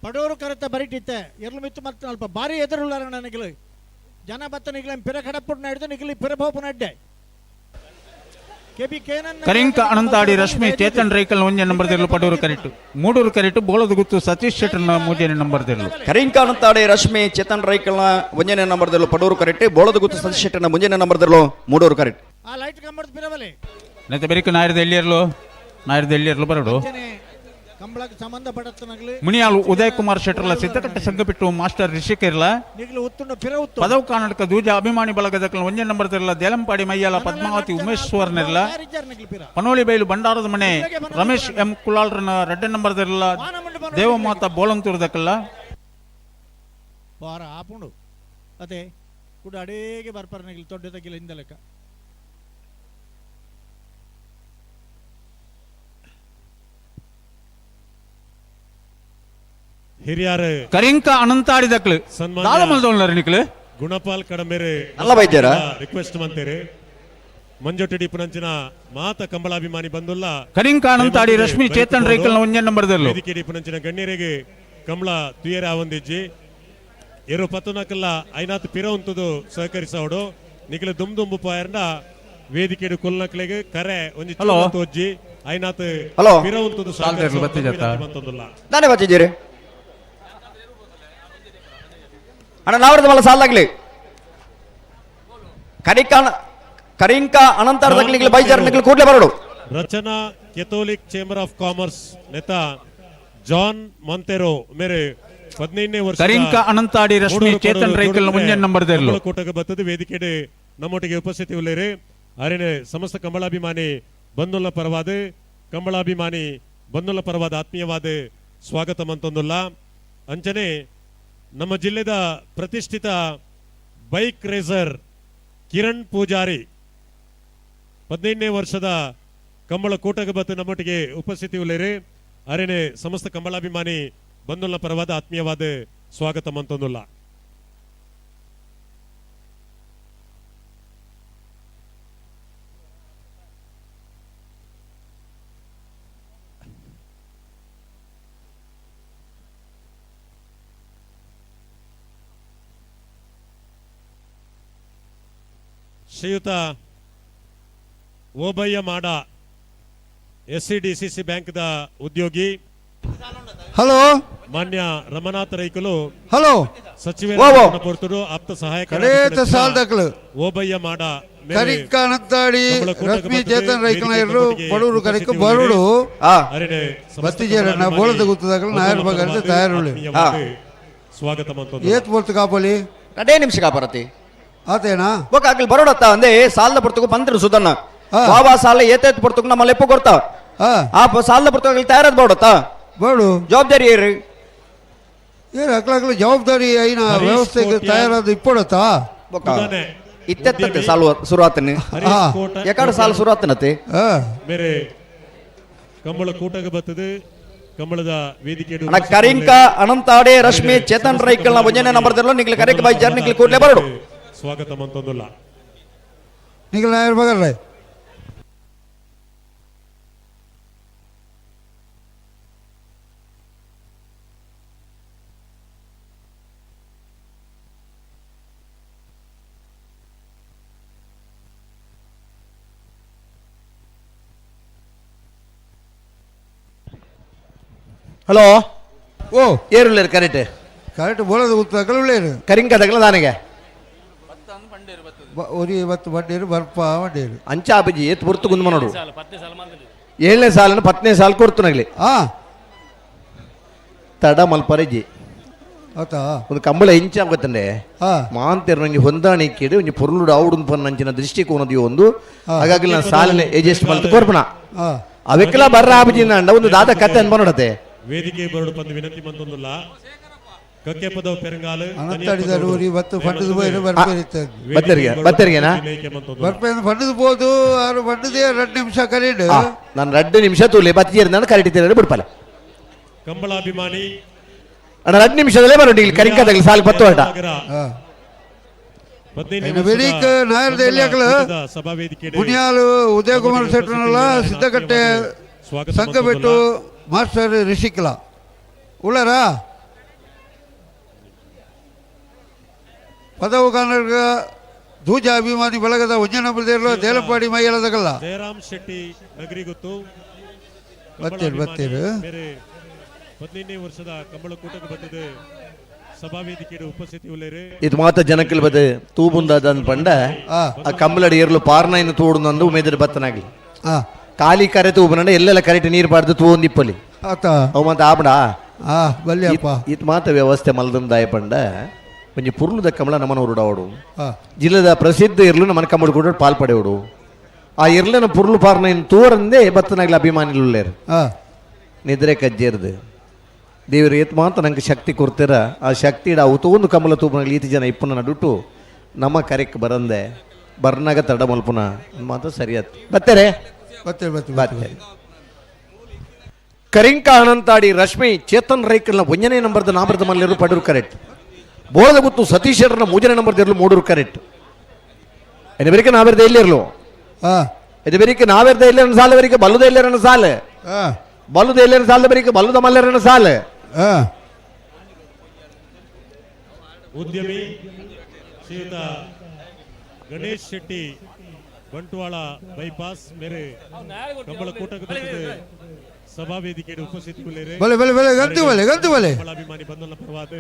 ಪಡೂರು ಕರೆತ ಬರಿಟಿತ್ತೆ ಎರಲು ಮಿತ್ತು ಮತ್ತೆ ಅಲ್ಪ ಭಾರಿ ಎದುರುಳ್ಳಾರ ನಿಖಿಲ್ ಜನ ಬತ್ತ ನಿಖಿಲ ಪಿರ ಕಡಪುಡ್ ನಡೆದು ನಿಖಿಲ್ ಪಿರಭೋಪು ನಡ್ಡೆ ಕರಿಂಕ ಅನಂತಾಡಿ ರಶ್ಮಿ ಚೇತನ್ ರೈಕಲ್ ಒಂಜೆ ನಂಬರ್ ದಿರ್ಲು ಪಡೂರು ಕರೆಕ್ಟ್ ಮೂಡೂರು ಕರೆಕ್ಟ್ ಬೋಳದ ಗುತ್ತು ಸತೀಶ್ ಶೆಟ್ಟರ್ನ ಮೂಜನೆ ನಂಬರ್ ದಿರ್ಲು ಕರಿಂಕ ಅನಂತಾಡಿ ರಶ್ಮಿ ಚೇತನ್ ರೈಕಲ್ನ ಒಂಜನೆ ನಂಬರ್ ದಿರ್ಲು ಪಡೂರು ಕರೆಕ್ಟ್ ಬೋಳದ ಗುತ್ತು ಸತೀಶ್ ಶೆಟ್ಟರ್ನ ಮುಂಜನೆ ನಂಬರ್ ದಿರ್ಲು ಮೂಡೂರು ಕರೆಕ್ಟ್ ಆ ಲೈಟ್ ಕಂಬದ ಪಿರಬಲೆ ನೆತ್ತ ಬೆರಿಕ ನಾಯರದ ಎಲ್ಲಿಯರ್ಲು ಬರಡು ಕಂಬಳಕ್ಕೆ ಸಂಬಂಧ ಪಡತ್ತನಾಗ್ಲಿ ಮುನಿಯಾಲು ಉದಯ್ ಕುಮಾರ್ ಶೆಟ್ಟರ್ಲ ಸಿದ್ದಕಟ್ಟೆ ಸಂಘಬಿಟ್ಟು ಮಾಸ್ಟರ್ ರಿಷಿಕೇರ್ಲ ನಿಖಿಲ್ ಉತ್ತುಂಡ ಪಿರ ಉತ್ತು ಪದವು ಕರ್ನಾಟಕ ದೂಜ ಅಭಿಮಾನಿ ಬಳಗದಕ್ಕಲು ಒಂಜೆ ನಂಬರ್ ತಿರ್ಲ ದೇಲಂಪಾಡಿ ಮೈಯಾಲ ಪದ್ಮಾವತಿ ಉಮೇಶ್ವರ್ನೆರ್ಲ ಪನೋಳಿ ಬೈಲು ಭಂಡಾರದ ಮನೆ ರಮೇಶ್ ಎಂ ಕುಲಾಲ್ರನ ರೆಡ್ಡೆ ನಂಬರ್ ತಿರ್ಲ ದೇವಮಾತ ಬೋಳಂತೂರ್ದಕ್ಕಲ್ಲ ವಾರ ಆಪುಂಡು ಅದೇ ಕೂಡ ಅಡೇಗೆ ಬರ್ಪಾರ ನಿಖಿಲ್ ತೊಡ್ಡೆ ತಗಿಲ ಹಿಂದ ಲೆಕ್ಕ ಹಿರಿಯರ ಕರಿಂಕ ಅನಂತಾಡಿದಕ್ಲು ದಾಳಮಲ್ದೋಳ್ನರು ನಿಕ್ಲು ಗುಣಪಾಲ್ ಕಡಮೇರೆ ಅಲ್ಲ ವೈದ್ಯರ ರಿಕ್ವೆಸ್ಟ್ ಮಂತೇರೆ ಮಂಜೊಟ್ಟಿಡಿ ಪುನಂಚಿನ ಮಾತ ಕಂಬಳಾಭಿಮಾನಿ ಬಂದುಲ್ಲ ಕರಿಂಕ ಅನಂತಾಡಿ ರಶ್ಮಿ ಚೇತನ್ ರೈಕಲ್ನ ಒಂಜೆ ನಂಬರ್ ದರ್ಲು ವೇದಿಕೆಡಿ ಪುನಂಚಿನ ಗಣ್ಯರಿಗೆ ಕಂಬಳ ತುಯರೆ ಆವಂದಿಜ್ಜಿ ಎರು ಪತ್ತುನಕಲ್ಲ ಐನಾತ್ ಪಿರ ಉಂತುದು ಸಹಕರಿಸೋಡು ನಿಖಿಲ ದುಂಬು ಪಾಯರ್ನ ವೇದಿಕೆಡು ಕುಲ್ನಕ್ಲೆಗೆ ಕರೆ ಒಂಜಿ ತೋಜ್ಜಿ ಐನಾತ್ ಪಿರ ಉಂತುದು ಸಹಕರಿಸೋದು ನಾನೇ ಬಚ್ಚಿದ್ದೀರಿ ಅಣ್ಣ ನಾವ್ರದ್ದು ಮಲ್ಲ ಸಾಲಾಗ್ಲಿ ಕರಿಂಕ ಅನಂತಾರದಗ್ಲಿಗ್ಲಿ ಬೈಜಾರ್ನಿಗ್ಲಿ ಕೂಡ್ಲೆ ಬರಡು Rachana Catholic chamber of commerce ನೆತ ಜಾನ್ ಮೊಂತೆರೋ ಮೇರೆ 15ನೇ ವರ್ಷ ಕರಿಂಕ ಅನಂತಾಡಿ ರಶ್ಮಿ ಚೇತನ್ ರೈಕಲ್ ಮುಂಜೆ ನಂಬರ್ ದೇರ್ಲು ಕೋಟಗೆ ಬತ್ತದು ವೇದಿಕೆಡೆ ನಮ್ಮೊಟ್ಟಿಗೆ ಉಪಸ್ಥಿತಿ ಉಳ್ಳೇರಿ ಅರೇನೆ ಸಮಸ್ತ ಕಂಬಳಾಭಿಮಾನಿ ಬಂದುಲ್ಲ ಪರವಾದ ಆತ್ಮೀಯವಾದ ಸ್ವಾಗತ ಮಂತೊಂದುಲ್ಲ ಅಂಚನೆ ನಮ್ಮ ಜಿಲ್ಲೆದ ಪ್ರತಿಷ್ಠಿತ ಬೈಕ್ ರೇಸರ್ ಕಿರಣ್ ಪೂಜಾರಿ 15ನೇ ವರ್ಷದ ಕಂಬಳ ಕೂಟಕ್ಕೆ ಬತ್ತು ನಮ್ಮೊಟ್ಟಿಗೆ ಉಪಸ್ಥಿತಿ ಉಳ್ಳೇರಿ ಅರೇನೆ ಸಮಸ್ತ ಕಂಬಳಾಭಿಮಾನಿ ಬಂದುಲ್ಲ ಪರವಾದ ಆತ್ಮೀಯವಾದ ಸ್ವಾಗತ ಮಂತೊಂದುಲ್ಲ ಶ್ರೀಯುತ ಓಬಯ್ಯ ಮಾಡ SCDCC ಬ್ಯಾಂಕ್ದ ಉದ್ಯೋಗಿ ಹಲೋ ಮಾನ್ಯ ರಮನಾಥ್ ರೈಕಲು ಹಲೋ ಸಚಿವ ಆಪ್ತ ಸಹಾಯಕ ಓಬಯ್ಯ ಮಾಡ ಕರಿಕ ಅನಂತಾಡಿ ರಶ್ಮಿ ಚೇತನ್ ರೈಕಲ್ ಇರು ಪಡೂರು ಕರಿಕ ಬರುಡು ಬತ್ತಿಜೇರಣ್ಣ ಬೋಳದ ಗುತ್ತದಾಗಲು ನಾಯರ್ ಬಗರ್ದು ತಯಾರುಳ್ಳಿ ಸ್ವಾಗತ ಏತ್ ಬರ್ತು ಕಾಪಲಿ ಅಡೇ ನಿಮಿಷ ಕಾಪರತಿ ಆತೇನಾ ಬೋಕಾಗ್ಲಿ ಬರೋಡತ್ತ ಅಂದೆ ಸಾಲದ ಬರ್ತಕು ಬಂದ್ರು ಸುಧನ್ನ ಬಾಬಾ ಸಾಲ ಏತೇತ್ ಬರ್ತಕು ನಮ್ಮ ಲೆಪ್ಪು ಕೊಡ್ತಾ ಆ ಸಾಲದ ಬರ್ತಕು ತಯಾರದ್ ಬೋಡತ್ತ ಬೋಡು ಜವಾಬ್ದಾರಿ ಏರಿ ಏರು ಅಕ್ಲಾಗ್ಲಿ ಜವಾಬ್ದಾರಿ ಐನ ವ್ಯವಸ್ಥೆಗೆ ತಯಾರಾದ ಇಪ್ಪಡತ್ತಾ ಇತ್ತೆ ಸಾಲು ಶುರುವಾತನೆ ಯಾಕಡೆ ಸಾಲು ಶುರುವಾತನತೆ ಬೇರೆ ಕಂಬಳ ಕೂಟಕ್ಕೆ ಬರ್ತದೆ ಕಂಬಳದ ವೇದಿಕೆ ಕರಿಂಕ ಅನಂತಾಡೆ ರಶ್ಮಿ ಚೇತನ್ ರೈಕಲ್ ನ ಒಂಜನೆ number ದರ್ಲು Nigli correct by ಜರ್ Nigli ಕೂಡ್ಲೆ ಬರಡು ಸ್ವಾಗತ ಮಂತೊಂದುಲ್ಲ ನಿಗ್ಲಿ ನಾಯರ್ ಬಗರ್ಲೆ ಹಲೋ ಓ ಏರುಳ್ಳೇರು ಕರೆಕ್ಟ್ ಕರೆಕ್ಟ್ ಬೋಳದ ಗುತ್ತದಾಗಲು ಉಳ್ಳೇರು ಕರಿಂಕ ದಗಲ ದಾನಿಗೆ ഒരു 10 വണ്ടിയിൽ ಬರ್ಪ വണ്ടിയിൽ ಅಂಚಾಪಜಿ ಎತ್ತು ಪುರ್ತು ಗುಂದು ನೋಡು 7ನೇ ಸಾಲನ್ನು 10ನೇ ಸಾಲ ಕೊಡ್ತು ನಗಲಿ ತಡ ಮಲ್ಪರಜಿ ಆತಾ ಒಂದು ಕಂಬಳ ಇಂಚ ಆಗುತ್ತಂಡೆ ಮಾಂತೇರು ನಂಗೆ ಹೊಂದಾಣಿಕೆ ಒಂಜಿ ಪೊರ್ಲುಡು ಆವುಡು ಪನ್ನಂಚಿನ ದೃಷ್ಟಿಕೋನದಿ ಒಂದು ಹಾಗಾಗಿ ನಾನು ಸಾಲನೆ ಎಜೆಸ್ಟ್ ಮಲ್ತು ಕೊರ್ಪಣ ಅವೆಕ್ಕೆಲ್ಲ ಬರ್ರ ಆಬಜಿನ ಅಂಡ ಒಂದು ದಾದ ಕತೆ ಅನ್ಬನೋಡತೆ ವೇದಿಕೆ ಬರಡು ಪಂದು ವಿನಂತಿ ಮಂತೊಂದುಲ್ಲ ಕಕ್ಕೆ ಪದವು ಪೆರಂಗಾಲು ಅನಂತಾಡಿದರು ಇವತ್ತು ಫಂಡದ ಬೋಯ್ರೆ ಬರ್ಪೇರಿತ್ತು ಬತ್ತರಿಗೆನಾ ಬರ್ಪೇನು ಫಂಡದ ಬೋದು ಆರು ಫಂಡದೇ 2 ನಿಮಿಷ ಕರೀಡು ನಾನು 2 ನಿಮಿಷ ತೂಲೆ ಬತ್ತಿಯರ್ ಕರೀಟಿದ್ದೇನೆ ಬಿಡ್ಪಲ್ಲ ಕಂಬಳಾಭಿಮಾನಿ ಅಣ್ಣ 2 ನಿಮಿಷದಲ್ಲೇ ಬರೋಡಿ ಇಲ್ಲಿ ಕರಿಕದಲ್ಲಿ ಸಾಲು 10 ಹೊರಟ ವೆರಿಕ್ ನಾಯರ್ದ ಎಲ್ಲಿಯಾಕಲ ಪುಣ್ಯಾಲು ಉದಯ ಕುಮಾರ್ ಶೆಟ್ಟರ್ನಲ್ಲ ಸಿದ್ದಕಟ್ಟೆ ಸಂಕಬೆಟ್ಟು ಮಾಸ್ಟರ್ ರಿಷಿಕಲ ಉಳ್ಳರ ಪದವು ಕನ್ನಡ ಧೂಜ ಅಭಿಮಾನಿ ಬಳಗದ ಒಂಜನಂಬರದೇರ್ಲು ದೇಲಪಾಡಿ ಮೈಯಲದಗಲ್ಲ ಜಯರಾಮ್ ಶೆಟ್ಟಿ ನಗರಿ ಗೊತ್ತು ಬತ್ತೀರು 15ನೇ ವರ್ಷದ ಕಂಬಳ ಕೂಟಕ್ಕೆ ಬಂದಿದೆ ಸಭಾ ವೇದಿಕೆಯ ಉಪಸ್ಥಿತಿ ಉಳ್ಳೇರೆ ಇದು ಮಾತ ಜನಕ್ಕಲ್ ಬದ ತೂಬುಂದಾದ ಪಂಡ ಆ ಕಂಬಳಡಿ ಏರ್ಲು ಪಾರ್ನ ಇನ್ನು ತೂಡು ನಂದು ಉಮೇದರ ಬತ್ತನಾಗ್ಲಿ ಖಾಲಿ ಕರೆ ತೂಬನಂಡ ಎಲ್ಲೆಲ್ಲ ಕರೆಕ್ಟ್ ನೀರು ಪಾಡ್ದು ತೂ ಒಂದಿಪ್ಪಲಿ ಅವು ಮಾತ ಆಪಡ ಬಲ್ಯಪ್ಪ ಇದು ಮಾತ ವ್ಯವಸ್ಥೆ ಮಲ್ದಂದಾಯ ಪಂಡ ಒಂಜಿ ಪುರ್ಲುದ ಕಂಬಳ ನಮ್ಮನ ಉರುಡಾವಡು ಜಿಲ್ಲೆದ ಪ್ರಸಿದ್ಧ ಇರ್ಲು ನಮ್ಮನ ಕಂಬಳ ಕೂಡ ಪಾಲ್ಪಡೆವಡು ಆ ಇರ್ಲಿನ ಪುರ್ಲು ಪಾರ್ನ ಇನ್ನು ತೂರಂದೇ ಬತ್ತನಾಗ್ಲಿ ಅಭಿಮಾನಿಗಳು ಉಳ್ಳೇರು ನಿದ್ರೆ ಕಜ್ಜೇರ್ದು ದೇವರು ಏತ್ ಮಾತ್ರ ನಂಗೆ ಶಕ್ತಿ ಕೊಡ್ತೀರ ಆ ಶಕ್ತಿ ಇಡ ಅವತ್ತು ಒಂದು ಕಮಲ ತೂಪನಾಗಲಿ ಈತಿ ಜನ ಇಪ್ಪನ ನಡುಟು ನಮ್ಮ ಕರೆಕ್ ಬರಂದೆ ಬರ್ನಾಗ ತಡ ಮಲ್ಪುನ ಮಾತ್ರ ಸರಿಯಾತ್ ಬತ್ತೇರೆ ಬತ್ತೇರೆ ಕರಿಂಕ ಅನಂತಾಡಿ ರಶ್ಮಿ ಚೇತನ್ ರೈಕಲ್ನ 1ನೇ ನಂಬರ್ದ ನಾಮರ್ದ ಮಲ್ಲೆರು ಪಡರು ಕರೆಕ್ಟ್ ಬೋಳದ ಗೊತ್ತು ಸತೀಶ್ ಶೆಟ್ಟರ್ನ 3ನೇ ನಂಬರ್ದ ಇರಲು 3 ಕರೆಕ್ಟ್ ಎನಬರಿಕೆ ನಾವೆರ್ದ ಇಲ್ಲಿರ್ಲು ಎದಬರಿಕೆ ನಾವೆರ್ದ ಇಲ್ಲರನ್ನ ಸಾಲವರಿಗೆ ಬಲ್ಲುದ ಇಲ್ಲರನ್ನ ಸಾಲ ಬಲ್ಲುದ ಇಲ್ಲರನ್ನ ಸಾಲದ ಬರಿಕೆ ಬಲ್ಲುದ ಮಲ್ಲೆರನ್ನ ಸಾಲ ಉದ್ಯಮಿ ಶ್ರೀಯುತ ಗಣೇಶ್ ಶೆಟ್ಟಿ ಬಂಟ್ವಾಳ ಬೈಪಾಸ್ ಮೇರೆ ಕಂಬಳ ಕೂಟಕ್ಕೆ ಬಂದಿದೆ ಸಭಾ ವೇದಿಕೆಯ ಉಪಸ್ಥಿತಿ ಅಭಿಮಾನಿ ಬಂದಲ್ಲ ಪರವಾದ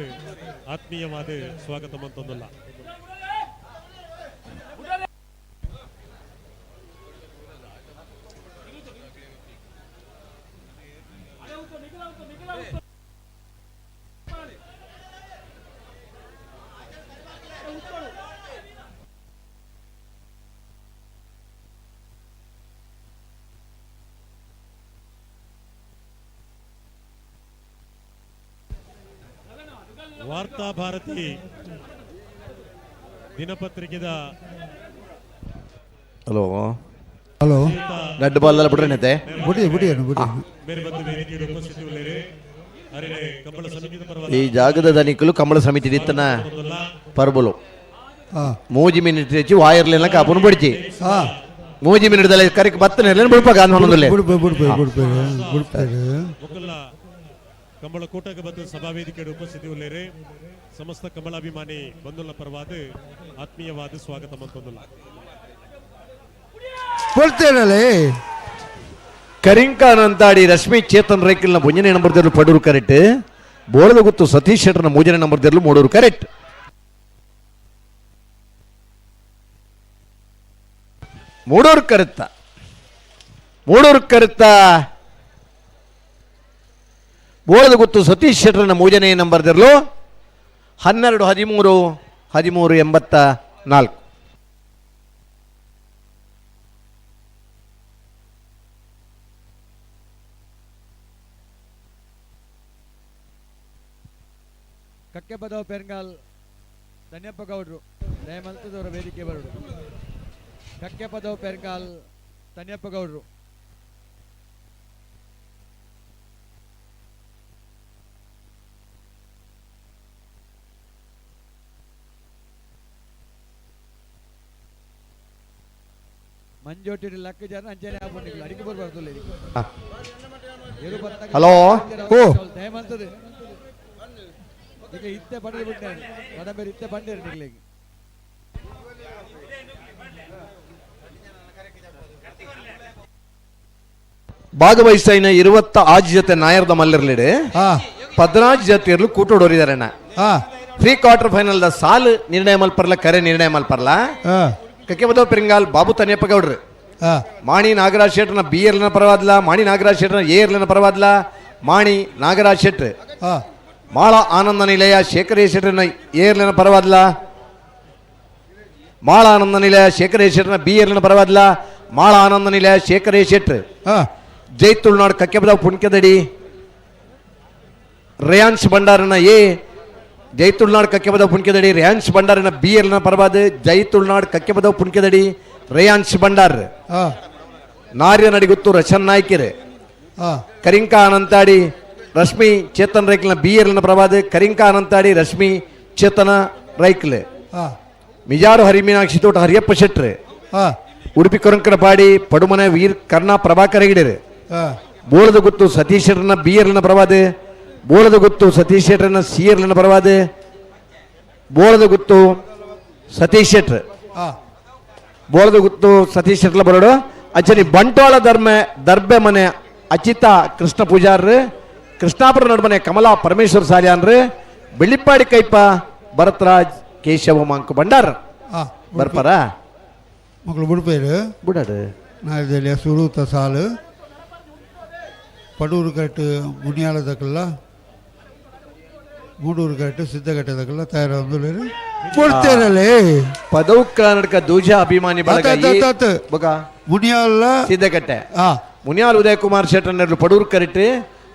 ಆತ್ಮೀಯವಾದ ಸ್ವಾಗತ ಮಂತೊಂದಲ್ಲ ವಾರ್ತಾ ಭಾರತಿ ದಿನಪತ್ರಿಕೆದ ಹಲೋ ಹಲೋ ರೆಡ್ ಬಾಲ್ ಎಲ್ಲ ಬಿಡ್ರೇನತೆ ಬೇರೆ ಬಂದು ವೇದಿಕೆಯ ಉಪಸ್ಥಿತಿ ಉಳ್ಳೇರೆ ಅರೆ ಕಂಬಳ ಸಮಿತಿಯ ಪರವಾಗಿ ಈ ಜಾಗದ ಧನಿಕಲು ಕಂಬಳ ಸಮಿತಿ ಇತ್ತನ ಪರ್ಬಲು 3 ಮಿನಿಟ್ ಹೆಚ್ಚಿ ವಾಯರ್ಲೆಲ್ಲ ಕಾಪುನು ಬಿಡ್ಚಿ 3 ಮಿನಿಟ್ದಲ್ಲಿ ಕರೆಕ್ ಬತ್ತನೆ ಬಿಡ್ಪಾಗ ಅನ್ನೋದಲ್ಲೇ ಕಂಬಳ ಕೂಟಕ್ಕೆ ಬಂದು ಸಭಾ ವೇದಿಕೆಯ ಉಪಸ್ಥಿತಿ ಉಳ್ಳೇರೆ ಸಮಸ್ತ ಕಂಬಳಾಭಿಮಾನಿ ಬಂಧುಗಳ ಪರವಾದ ಆತ್ಮೀಯವಾದ ಸ್ವಾಗತ ಮಂತೊಂದುಲ್ಲ ಕರಿಂಕ ಅನಂತಾಡಿ ರಶ್ಮಿ ಚೇತನ್ ರೈಕಲ್ನ 1ನೇ ನಂಬರ್ದಲ್ಲೂ ಪಡೂರು ಕರೆಕ್ಟ್ ಬೋಳದ ಗೊತ್ತು ಸತೀಶ್ ಶೆಟ್ಟರ್ನ 3ನೇ ನಂಬರ್ದಲ್ಲೂ 3 ಕರೆಕ್ಟ್ ಮೂಡೂರು ಕರೆತ್ತ ಬೋಳದ ಗೊತ್ತು ಸತೀಶ್ ಶೆಟ್ಟರ್ನ 3ನೇ ನಂಬರ್ದಲ್ಲೂ 12 13 1384 ಕಕ್ಕೆ ಪದವ ಪೆರಂಗಾಲ್ ಧನ್ಯಪ್ಪ ಗೌಡ್ರು ದಯಮಲ್ತದವರ ವೇದಿಕೆ ಬರಡು ಕಕ್ಕೆ ಪದವ ಪೆರಂಗಾಲ್ ಧನ್ಯಪ್ಪ ಗೌಡ್ರು ಮಂಜೋಟಿ ಲಕ್ಕ ಜನ ಅಂಚನೆ ಆಗ್ಬಿಟ್ಟು ಅಡಿಕೆ ಬರ್ಬಾರ್ದು ಹಲೋ ದಯಮಲ್ತದೆ ಈಗ ಇತ್ತೆ ಪಡೆದು ಬಿಟ್ಟೆ ಕಡಂಬೇರು ಇತ್ತೆ ಬಂಡೇರು ನಿಗ್ಲಿಗೆ ಭಾಗವಹಿಸಿನ 26 ಜೊತೆ ನಾಯರ್ದ ಮಲ್ಲರ್ಲಿಡೆ 14 ಜೊತೆಯರ್ಲು ಕೂಟೋಡೋರಿದಾರಣ್ಣ ಪ್ರೀ ಕ್ವಾರ್ಟರ್ ಫೈನಲ್ ದ ಸಾಲು ನಿರ್ಣಯ ಮಲ್ಪರ್ಲ ಕರೆ ನಿರ್ಣಯ ಮಲ್ಪರ್ಲ ಕಕ್ಕೆ ಬದೋ ಪೆರಿಂಗಾಲ್ ಬಾಬು ತನಿಯಪ್ಪ ಗೌಡ್ರು ಮಾಣಿ ನಾಗರಾಜ್ ಶೆಟ್ರನ ಬಿ ಎರ್ಲನ ಪರವಾದ್ಲ ಮಾಣಿ ನಾಗರಾಜ್ ಶೆಟ್ರನ ಎ ಎರ್ಲನ ಪರವಾದ್ಲ ಮಾಣಿ ನಾಗರಾಜ್ ಶೆಟ್ರ್ ಮಾಳ ಆನಂದ ನಿಲಯ ಶೇಖರೇಶ್ವರನ ಏರ್ಲಿನ ಪರವಾದ್ಲ ಮಾಳ ಆನಂದ ನಿಲಯ ಶೇಖರೇಶ್ವರನ ಬಿ ಏರ್ಲಿನ ಪರವಾದ್ಲ ಮಾಳ ಆನಂದ ನಿಲಯ ಶೇಖರೇಶ್ವರ ಜೈ ತುಳುನಾಡು ಕಕ್ಕೆಬದ ಪುಣ್ಕದಡಿ ರೇಯಾನ್ಶ್ ಭಂಡಾರನ ಎ ಜೈ ತುಳುನಾಡು ಕಕ್ಕೆಬದ ಪುಣ್ಕದಡಿ ರೇಯಾನ್ಶ್ ಭಂಡಾರನ ಬಿ ಏರ್ಲಿನ ಪರವಾದ ಜೈ ತುಳುನಾಡು ಕಕ್ಕೆಬದ ಪುಣ್ಕದಡಿ ರೇಯಾನ್ಶ್ ಭಂಡಾರ್ ನಾರ್ಯ ನಡಿಗುತ್ತು ರಚನ್ ನಾಯ್ಕೆರೆ ಕರಿಂಕಾ ಅನಂತಾಡಿ ರಶ್ಮಿ ಚೇತನ್ ರೈಕ್ಲ ಬಿ ಏರ್ಲಿನ ಪ್ರವಾದ ಕರಿಂಕಾ ಅನಂತಾಡಿ ರಶ್ಮಿ ಚೇತನ ರೈಕ್ಲೆ ಮಿಜಾರು ಹರಿಮೀನಾಕ್ಷಿ ತೋಟ ಹರಿಯಪ್ಪ ಶೆಟ್ರೆ ಉಡುಪಿ ಕೊರಂಕನಪಾಡಿ ಪಡುಮನೆ ವೀರ್ ಕರ್ಣ ಪ್ರಭಾಕರ ಹೆಗಡೆರೆ ಬೋಳದ ಗುತ್ತು ಸತೀಶ್ ಶೆಟ್ರನ ಬಿ ಏರ್ಲಿನ ಪ್ರವಾದ ಬೋಳದ ಗುತ್ತು ಸತೀಶ್ ಶೆಟ್ರನ ಸಿ ಏರ್ಲಿನ ಪ್ರವಾದ ಬೋಳದ ಗುತ್ತು ಸತೀಶ್ ಶೆಟ್ರ್ ಬೋಳದ ಗುತ್ತು ಸತೀಶ್ ಶೆಟ್ಲ ಬರೋಡು ಅಚ್ಚನಿ ಬಂಟ್ವಾಳ ದರ್ಬೆ ಮನೆ ಅಚಿತ ಕೃಷ್ಣ ಪೂಜಾರ್ರು ಕೃಷ್ಣಾಪುರ ನಡುಮನೆ ಕಮಲಾ ಪರಮೇಶ್ವರ್ ಸಾಲ್ಯಾನ್ರು ಬೆಳ್ಳಿಪ್ಪಾಡಿ ಕೈಪ ಭರತ್ರಾಜ್ ಕೇಶವ ಮಾಂಕು ಭಂಡಾರ್ ಬರ್ಪಾರ ಮಕ್ಕಳು ಬಿಡ್ಪೇರು ಬಿಡಾಡು ನಾಳೆ ಸುರುತ ಸಾಲು ಪಡೂರು ಕಟ್ಟು ಮುನಿಯಾಳದಕ್ಕಲ್ಲ ಮೂಡೂರು ಕಟ್ಟು ಸಿದ್ಧಘಟ್ಟದಕ್ಕಲ್ಲ ತಯಾರಾದ್ರು ಕೊಡ್ತೇರಲ್ಲೇ ಪದವು ಕರ್ನಾಟಕ ದೂಜ ಅಭಿಮಾನಿ ಬಳಗ ಮುನಿಯಾಲ ಸಿದ್ಧಗಟ್ಟೆ ಮುನಿಯಾಲ್ ಉದಯ ಕುಮಾರ್ ಶೆಟ್ಟರ್ನೆರ್ಲು ಪಡೂರು ಕರಿಟ್ಟು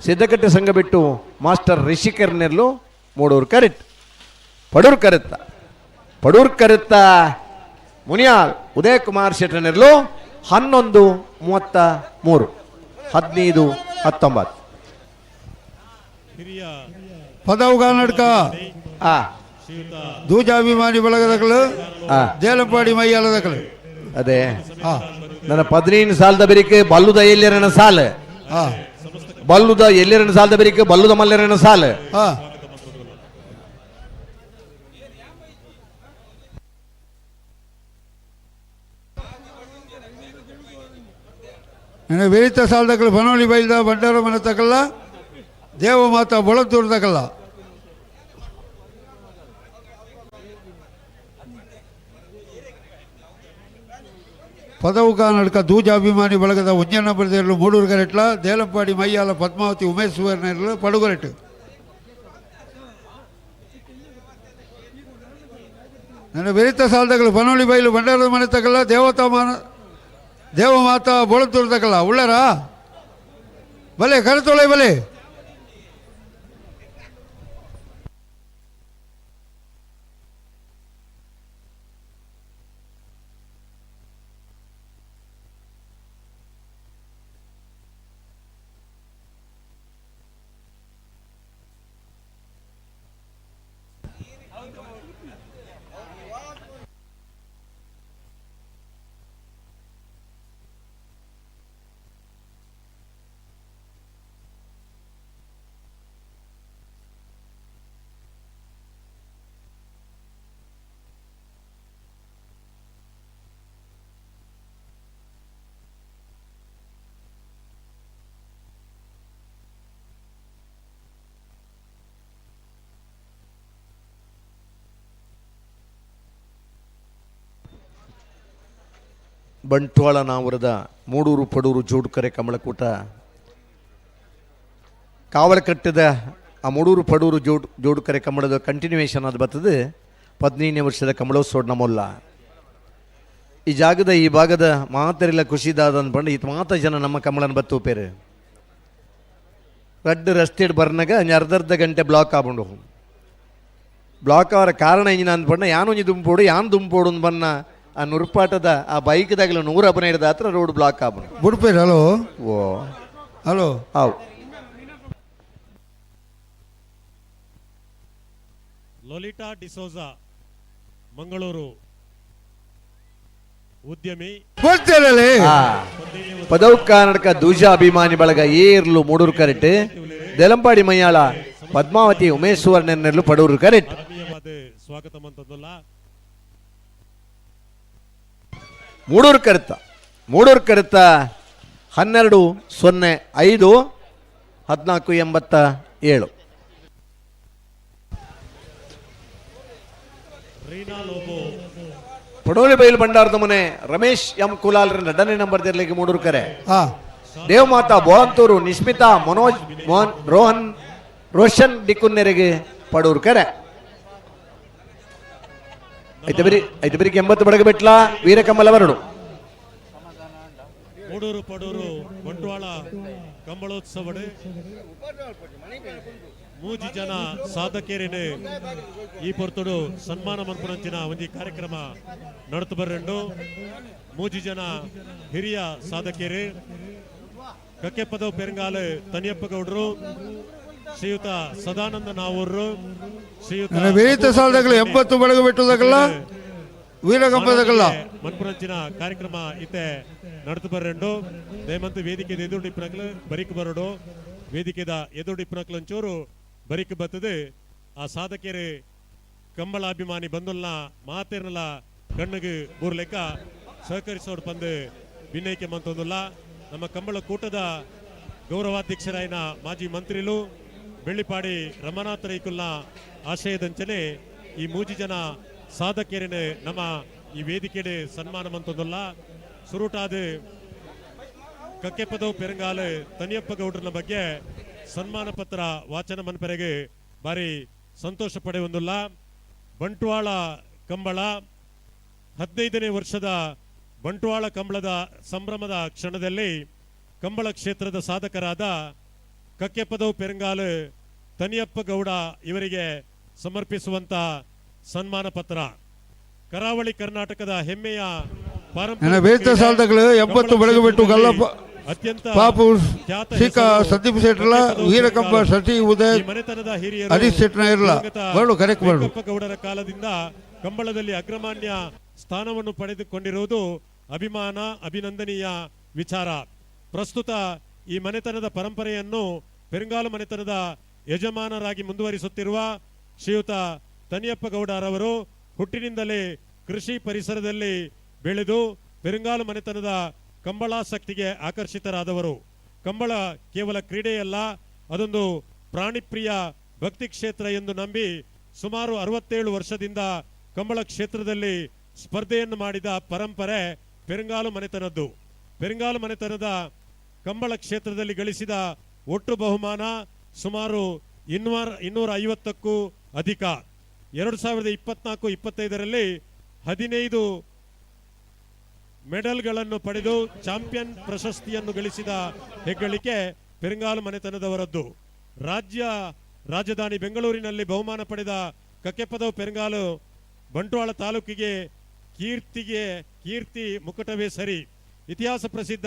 ಸಿದ್ಧಗಟ್ಟೆ ಸಂಘ ಬಿಟ್ಟು ಮಾಸ್ಟರ್ ರಿಷಿಕರ್ನೆರ್ಲು ಮೂಡೂರು ಕರಿಟ್ ಪಡೂರು ಕರಿತ್ತ ಮುನಿಯಾಲ್ ಉದಯ ಕುಮಾರ್ ಶೆಟ್ಟರ್ನೆರ್ಲು 11:33 15:19 ಪದವು ಕರ್ನಾಟಕ ದೂಜಾಭಿಮಾನಿ ಬಳಗದಕ್ಕಳು ದೇಲಂಪಾಡಿ ಮೈಯಾಲದಕ್ಕಳು ಅದೇ ನನ್ನ 15 ಸಾಲದ ಬೆರಿಕೆ ಬಲ್ಲುದ ಎಲ್ಲಿರನ ಸಾಲ ಬಲ್ಲುದ ಎಲ್ಲಿರನ ಸಾಲದ ಬೆರಿಕೆ ಬಲ್ಲುದ ಮಲ್ಲಿರನ ಸಾಲ ನನಗೆ ವೇರಿತ ಸಾಲದಕ್ಕಳು ಬನೋಳಿ ಬೈಲ್ದ ಬಂಡಾರ ಮನೆ ತಕಲ್ಲ ದೇವಮಾತ ಬೊಳತ್ತೂರು ತಕಲ್ಲ ಪದವು ಕರ್ನಾಟಕ ದೂಜಾಭಿಮಾನಿ ಬಳಗದ ಉಂಜನ ಬರದೇರಲು ಮೂಡೂರು ಕರೆಟ್ಲ ದೇಲಂಪಾಡಿ ಮೈಯಾಲ ಪದ್ಮಾವತಿ ಉಮೇಶ್ ಸುವರ್ಣರ್ಲು ಪಡುಗರೆಟ್ಟು ನನ್ನ ಬೆರಿತ ಸಾಲದಗಳು ಬನೋಳಿ ಬೈಲು ಬಂಡಾರದ ಮನೆ ತಕಲ್ಲ ದೇವಮಾತ ಬೋಳತ್ತೂರು ತಕಲ್ಲ ಉಳ್ಳರ ಬಲೆ ಕರೆತೊಳೆ ಬಲೆ ಬಂಟ್ವಾಳ ನಾವರದ ಮೂಡೂರು ಪಡೂರು ಜೋಡುಕರೆ ಕಮಲಕೂಟ ಕಾವಲಕಟ್ಟದ ಆ ಮೂಡೂರು ಪಡೂರು ಜೋಡುಕರೆ ಕಮಲದ ಕಂಟಿನ್ಯೂಯೇಷನ್ ಅದು ಬರ್ತದೆ 15ನೇ ವರ್ಷದ ಕಮಲೋತ್ಸವ ನಮ್ಮಲ್ಲ ಈ ಜಾಗದ ಈ ಭಾಗದ ಮಾತರೆಲ್ಲ ಖುಷಿದಾದ ಅನ್ಪಂಡು ಇದು ಮಾತ ಜನ ನಮ್ಮ ಕಮಲನ ಬತ್ತು ಪೇರು ರಡ್ಡು ರಸ್ತೆ ಬರ್ನಾಗ ಅರ್ಧ ಗಂಟೆ ಬ್ಲಾಕ್ ಆಗ್ಬಿಡು ಬ್ಲಾಕ್ ಅವರ ಕಾರಣ ಇಂಜಿನ ಅಂದ್ಪಂಡ ಯಾನೊಂಜಿ ದುಂಪೋಡು ಯಾನ್ ದುಂಪೋಡು ಬನ್ನ ಆ ನುರ್ಪಾಟದ ಆ ಬೈಕ್ದಾಗಲ 115 ಹತ್ರ ರೋಡ್ ಬ್ಲಾಕ್ ಆಗ್ಬಿಡು ಬಿಡ್ಪೇರು ಹಲೋ ಓ ಹಲೋ ಹೌ ಲೊಲಿಟಾ ಡಿಸೋಜಾ ಮಂಗಳೂರು ಉದ್ಯಮಿ ಪದವು ಕರ್ನಾಟಕ ದೂಜ ಅಭಿಮಾನಿ ಬಳಗ ಏರ್ಲು ಮೂಡೂರು ಕರೆಟ್ ದೇಲಂಪಾಡಿ ಮೈಯಾಳ ಪದ್ಮಾವತಿ ಉಮೇಶ್ ಸುವರ್ಣರ್ಲು ಪಡೂರು ಕರೆಟ್ ಸ್ವಾಗತ ಮಂತಂದುಲ್ಲ ಮೂಡೂರು ಕರೆತ 12:05 14:87 ಪಡೋಳಿ ಬೈಲು ಭಂಡಾರದ ಮನೆ ರಮೇಶ್ ಎಂ ಕುಲಾಲ್ 2ನೇ ನಂಬರ್ ತೆರಲಿಗೆ ಮೂಡೂರು ಕರೆ ದೇವಮಾತಾ ಬೋಳಂತೂರು ನಿಸ್ಮಿತಾ ಮನೋಜ್ ಮೋಹನ್ ರೋಷನ್ ಡಿಕ್ಕುನ್ನೆರೆಗೆ ಪಡೂರು ಕರೆ ಐತೆ ಬರೀ 80 ಬಡಗ ಬೆಟ್ಲ ವೀರಕಮಲ ವರಡು ಮೂಡೂರು ಪಡೂರು ಬಂಟ್ವಾಳ ಕಂಬಳೋತ್ಸವಡು ಮೂಜಿ ಜನ ಸಾಧಕೇರಿನ ಈ ಪೊರ್ತುಡು ಸನ್ಮಾನ ಮನ್ಪುನಂಚಿನ ಒಂಜಿ ಕಾರ್ಯಕ್ರಮ ನಡತು ಬರ್ರೆಂಡು ಮೂಜಿ ಜನ ಹಿರಿಯ ಸಾಧಕೇರಿ ಕಕ್ಕೆ ಪದವು ಪೆರಂಗಾಲು ತನಿಯಪ್ಪ ಗೌಡರು ಶ್ರೀಯುತ ಸದಾನಂದ ನಾವೂರು ಶ್ರೀಯುತ ವೇರಿತ ಸಾಲದಾಗಲ 80 ಬಡಗ ಬೆಟ್ಟದಾಗಲ್ಲ ವೀರಕಂಬದಾಗಲ್ಲ ಮನ್ಪುನಂಚಿನ ಕಾರ್ಯಕ್ರಮ ಇತ್ತೆ ನಡತು ಬರ್ರೆಂಡು ದಯಮಂತು ವೇದಿಕೆ ಎದುರು ಇಪ್ಪನಕ್ಲು ಬರಿಕ್ ಬರಡು ವೇದಿಕೆದ ಎದುರು ಇಪ್ಪನಕ್ಲು ಒಂಚೂರು ಬರಿಕ್ ಬರ್ತದೆ ಆ ಸಾಧಕೇರಿ ಕಂಬಳ ಅಭಿಮಾನಿ ಬಂದುಲ್ನ ಮಾತೇರ್ನಲ ಕಣ್ಣಿಗೆ ಮೂರು ಲೆಕ್ಕ ಸಹಕರಿಸೋರು ಬಂದು ಭಿನ್ನೈಕೆ ಮಂತೊಂದುಲ್ಲ ನಮ್ಮ ಕಂಬಳ ಕೂಟದ ಗೌರವಾಧ್ಯಕ್ಷರಾಯಿನ ಮಾಜಿ ಮಂತ್ರಿಲು ಬೆಳ್ಳಿಪಾಡಿ ರಮನಾಥ ರೈಕುಲ್ನ ಆಶಯದಂಚನೆ ಈ ಮೂಜಿ ಜನ ಸಾಧಕೇರಿನ ನಮ್ಮ ಈ ವೇದಿಕೆಡೆ ಸನ್ಮಾನ ಮಂತೊಂದುಲ್ಲ ಸುರುಟಾದ ಕಕ್ಕೆ ಪದವು ಪೆರಂಗಾಲು ತನಿಯಪ್ಪ ಗೌಡ್ರನ ಬಗ್ಗೆ ಸನ್ಮಾನ ಪತ್ರ ವಾಚನ ಮನ್ಪೆರೆಗೆ ಬಾರಿ ಸಂತೋಷ ಪಡೆಯೊಂದಿಲ್ಲ ಬಂಟ್ವಾಳ ಕಂಬಳ 15ನೇ ವರ್ಷದ ಬಂಟ್ವಾಳ ಕಂಬಳದ ಸಂಭ್ರಮದ ಕ್ಷಣದಲ್ಲಿ ಕಂಬಳ ಕ್ಷೇತ್ರದ ಸಾಧಕರಾದ ಕಕ್ಕೆ ಪದವು ಪೆರಂಗಾಲು ತನಿಯಪ್ಪ ಗೌಡ ಇವರಿಗೆ ಸಮರ್ಪಿಸುವಂತ ಸನ್ಮಾನ ಪತ್ರ ಕರಾವಳಿ ಕರ್ನಾಟಕದ ಹೆಮ್ಮೆಯ ವೇರಿತ ಸಾಲದಾಗಲು 80 ಬಡಗ ಬೆಟ್ಟು ಗಲ್ಲಪ್ಪ ಪಾಪು ಶಿಖ ಸಂದೀಪ್ ಶೆಟ್ರಲ ವೀರಕಂಬ ಸತಿ ಉದಯ್ ಮನೆತನದ ಹರೀಶ್ ಶೆಟ್ನ ಇರಲ್ಲ ಬರಡು ಕರೆಕ್ಟ್ ಬರಡು ಗೌಡರ ಕಾಲದಿಂದ ಕಂಬಳದಲ್ಲಿ ಅಗ್ರಮಾನ್ಯ ಸ್ಥಾನವನ್ನು ಪಡೆದುಕೊಂಡಿರುವುದು ಅಭಿಮಾನ ಅಭಿನಂದನೀಯ ವಿಚಾರ. ಪ್ರಸ್ತುತ ಈ ಮನೆತನದ ಪರಂಪರೆಯನ್ನು ಪೆರಂಗಾಲು ಮನೆತನದ ಯಜಮಾನರಾಗಿ ಮುಂದುವರಿಸುತ್ತಿರುವ ಶ್ರೀಯುತ ತನಿಯಪ್ಪ ಗೌಡರವರು ಹುಟ್ಟಿನಿಂದಲೇ ಕೃಷಿ ಪರಿಸರದಲ್ಲಿ ಬೆಳೆದು ಪೆರಂಗಾಲು ಮನೆತನದ ಕಂಬಳಾಸಕ್ತಿಗೆ ಆಕರ್ಷಿತರಾದವರು. ಕಂಬಳ ಕೇವಲ ಕ್ರೀಡೆಯಲ್ಲ, ಅದೊಂದು ಪ್ರಾಣಿಪ್ರಿಯ ಭಕ್ತಿ ಕ್ಷೇತ್ರ ಎಂದು ನಂಬಿ ಸುಮಾರು 67 ವರ್ಷದಿಂದ ಕಂಬಳ ಕ್ಷೇತ್ರದಲ್ಲಿ ಸ್ಪರ್ಧೆಯನ್ನು ಮಾಡಿದ ಪರಂಪರೆ ಪೆರಂಗಾಲು ಮನೆತನದ್ದು. ಪೆರಂಗಾಲು ಮನೆತನದ ಕಂಬಳ ಕ್ಷೇತ್ರದಲ್ಲಿ ಗಳಿಸಿದ ಒಟ್ಟು ಬಹುಮಾನ ಸುಮಾರು 250ಕ್ಕೂ ಅಧಿಕ. 2024-25ರಲ್ಲಿ 15 ಮೆಡಲ್ಗಳನ್ನು ಪಡೆದು ಚಾಂಪಿಯನ್ ಪ್ರಶಸ್ತಿಯನ್ನು ಗಳಿಸಿದ ಹೆಗ್ಗಳಿಕೆ ಪೆರಂಗಾಲು ಮನೆತನದವರದ್ದು. ರಾಜಧಾನಿ ಬೆಂಗಳೂರಿನಲ್ಲಿ ಬಹುಮಾನ ಪಡೆದ ಕಕ್ಕೆ ಪದವು ಪೆರಂಗಾಲು ಬಂಟ್ವಾಳ ತಾಲೂಕಿಗೆ ಕೀರ್ತಿ ಮುಕುಟವೇ ಸರಿ. ಇತಿಹಾಸ ಪ್ರಸಿದ್ಧ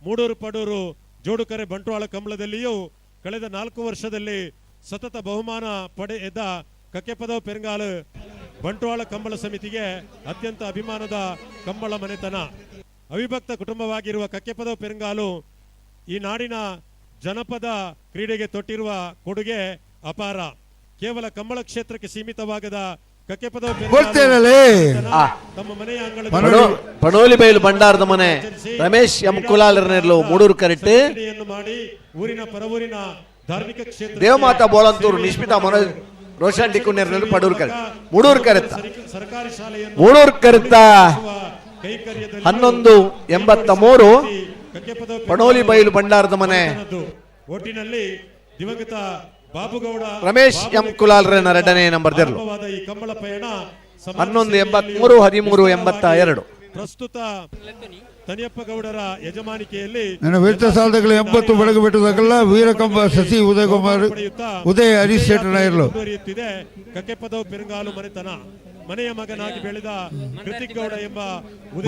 ಮೂಡೂರು ಪಡೂರು ಜೋಡುಕರೆ ಬಂಟ್ವಾಳ ಕಂಬಳದಲ್ಲಿಯೂ ಕಳೆದ 4 ವರ್ಷದಲ್ಲಿ ಸತತ ಬಹುಮಾನ ಪಡೆದ ಕಕ್ಕೆ ಪದವು ಪೆರಂಗಾಲು ಬಂಟ್ವಾಳ ಕಂಬಳ ಸಮಿತಿಗೆ ಅತ್ಯಂತ ಅಭಿಮಾನದ ಕಂಬಳ ಮನೆತನ. ಅವಿಭಕ್ತ ಕುಟುಂಬವಾಗಿರುವ ಕಕ್ಕೆ ಪದವು ಪೆರಂಗಾಲು ಈ ನಾಡಿನ ಜನಪದ ಕ್ರೀಡೆಗೆ ತೊಟ್ಟಿರುವ ಕೊಡುಗೆ ಅಪಾರ. ಕೇವಲ ಕಂಬಳ ಕ್ಷೇತ್ರಕ್ಕೆ ಸೀಮಿತವಾಗದ ಕಕ್ಕೆ ಪದವು ತಮ್ಮ ಮನೆಯ ಪಡೋಲಿ ಬೈಲು ಭಂಡಾರದ ಮನೆ ರಮೇಶ್ ಎಂ ಕುಲಾಲರ್ನೆರ್ಲು ಮೂಡೂರು ಕರೆಕ್ಟ್ ಮಾಡಿ ಊರಿನ ಪರವೂರಿನ ಧಾರ್ಮಿಕ ಕ್ಷೇತ್ರ ದೇವಮಾತಾ ಬೋಳಂತೂರು ನಿಶ್ಮಿತಾ ಮನೋಜ್ ರೋಷನ್ ಡಿಕ್ಕುನ್ನೆರ್ಲು ಪಡೂರು ಕರೆ ಮೂಡೂರು ಕರೆತ್ತ ಸರ್ಕಾರಿ ಶಾಲೆಯನ್ನು ಮೂಡೂರು ಕರೆತ್ತ 1183 ಪಡೋಲಿ ಬೈಲು ಭಂಡಾರದ ಮನೆ ಒಟ್ಟಿನಲ್ಲಿ ದಿವಂಗತ ಬಾಬುಗೌಡ ರಮೇಶ್ ಎಂ ಕುಲಾಲ್ರನ 2ನೇ ನಂಬರ್ ತೆರಲು ಈ ಕಂಬಳ ಪಯಣ 1183 1382 ಪ್ರಸ್ತುತ ತನಿಯಪ್ಪ ಗೌಡರ ಯಜಮಾನಿಕೆಯಲ್ಲಿ ವೇರಿತ ಸಾಲದಾಗಲ 80 ಬಡಗ ಬೆಟ್ಟದಾಗಲ್ಲ ವೀರಕಂಬ ಸಸಿ ಉದಯ ಹರೀಶ್ ಶೆಟ್ನ ಇರಲು ಮುಂದುವರಿಯುತ್ತಿದೆ ಕಕ್ಕೆ ಪದವು ಪೆರಂಗಾಲು ಮನೆತನ. ಮನೆಯ ಮಗನಾಗಿ ಬೆಳೆದ ಕೃತಿಕ್ ಗೌಡ ಎಂಬ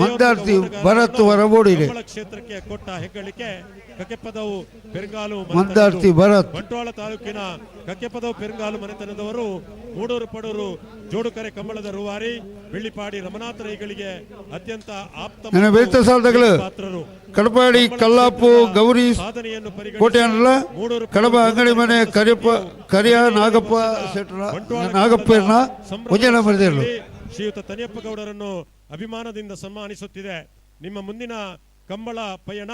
ಮಂದಾರ್ತಿ ಭರತ್ ಹೊರಬೋಡಿದೆ ಕ್ಷೇತ್ರಕ್ಕೆ ಕೊಟ್ಟ ಹೆಗ್ಗಳಿಕೆ ಕಕ್ಕೆ ಪದವು ಪೆರಂಗಾಲು ಮಂದಾರ್ತಿ ಭರತ್. ಬಂಟ್ವಾಳ ತಾಲೂಕಿನ ಕಕ್ಕೆ ಪದವು ಪೆರಂಗಾಲು ಮನೆತನದವರು ಮೂಡೂರು ಪಡೂರು ಜೋಡುಕರೆ ಕಂಬಳದ ರೂವಾರಿ ಬೆಳ್ಳಿಪಾಡಿ ರಮನಾಥ ರೈಗಳಿಗೆ ಅತ್ಯಂತ ಆಪ್ತ ಪಾತ್ರರು. ಕಡಪಾಡಿ ಕಲ್ಲಾಪು ಗೌರಿ ಕೋಟೆ ಅನ್ನಲ್ಲ ಕಡಬ ಅಂಗಡಿ ಮನೆ ಕರಿಯ ನಾಗಪ್ಪ ನಾಗಪ್ಪನ ಮುಂಜಾನೆ ಬರೆದಿರಲು ಶ್ರೀಯುತ ತನಿಯಪ್ಪ ಗೌಡರನ್ನು ಅಭಿಮಾನದಿಂದ ಸನ್ಮಾನಿಸುತ್ತಿದೆ. ನಿಮ್ಮ ಮುಂದಿನ ಕಂಬಳ ಪಯಣ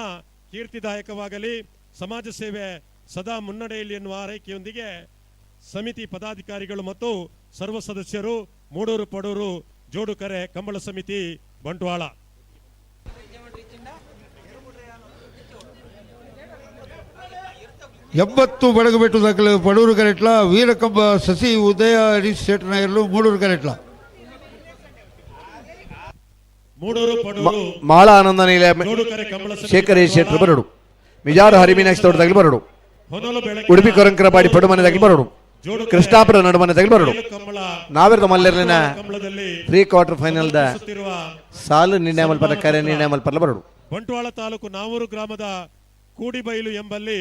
ಕೀರ್ತಿದಾಯಕವಾಗಲಿ, ಸಮಾಜ ಸೇವೆ ಸದಾ ಮುನ್ನಡೆಯಲಿ ಎನ್ನುವ ಆರೈಕೆಯೊಂದಿಗೆ ಸಮಿತಿ ಪದಾಧಿಕಾರಿಗಳು ಮತ್ತು ಸರ್ವ ಸದಸ್ಯರು ಮೂಡೂರು ಪಡೂರು ಜೋಡುಕರೆ ಕಂಬಳ ಸಮಿತಿ ಬಂಟ್ವಾಳ. 80 ಬಡಗಬೆಟ್ಟು ದಕ್ಕಲು ಪಡೂರು ಕರೆಟ್ಲ ವೀರಕಂಬ ಸಸಿ ಉದಯ ಹರೀಶ್ ಶೆಟ್ಟರ್ ನಾಯರ್ಲು ಮೂಡೂರು ಕರೆಟ್ಲ ಮೂಡೂರು ಪಡೂರು ಮಾಳ ಆನಂದ ನಿಲಯ ಶೇಖರೇಶ್ ಶೆಟ್ಟರ್ ಬರಡು ಮಿಜಾರು ಹರಿಮೀನಾಕ್ಷಿ ತೋಟದಾಗಲಿ ಬರಡು ಹೊನಲು ಬೆಳಕಿನ ಉಡುಪಿ ಕೊರಂಕರಪಾಡಿ ಪಡುಮನೆದಾಗಲಿ ಬರಡು ಕೃಷ್ಣಾಪುರ ನಡುಮನೆದಾಗಲಿ ಬರಡು ನಾವಿರದ ಮಲ್ಲೆರ್ಲಿನ ಪ್ರೀ ಕ್ವಾರ್ಟರ್ ಫೈನಲ್ ದ ಸಾಲು ನಿರ್ಣಯ ಮಲ್ಪದ ಕರೆ ನಿರ್ಣಯ ಮಲ್ಪರ್ಲ ಬರಡು ಬಂಟ್ವಾಳ ತಾಲೂಕು ನಾವೂರು ಗ್ರಾಮದ ಕೂಡಿಬೈಲು ಎಂಬಲ್ಲಿ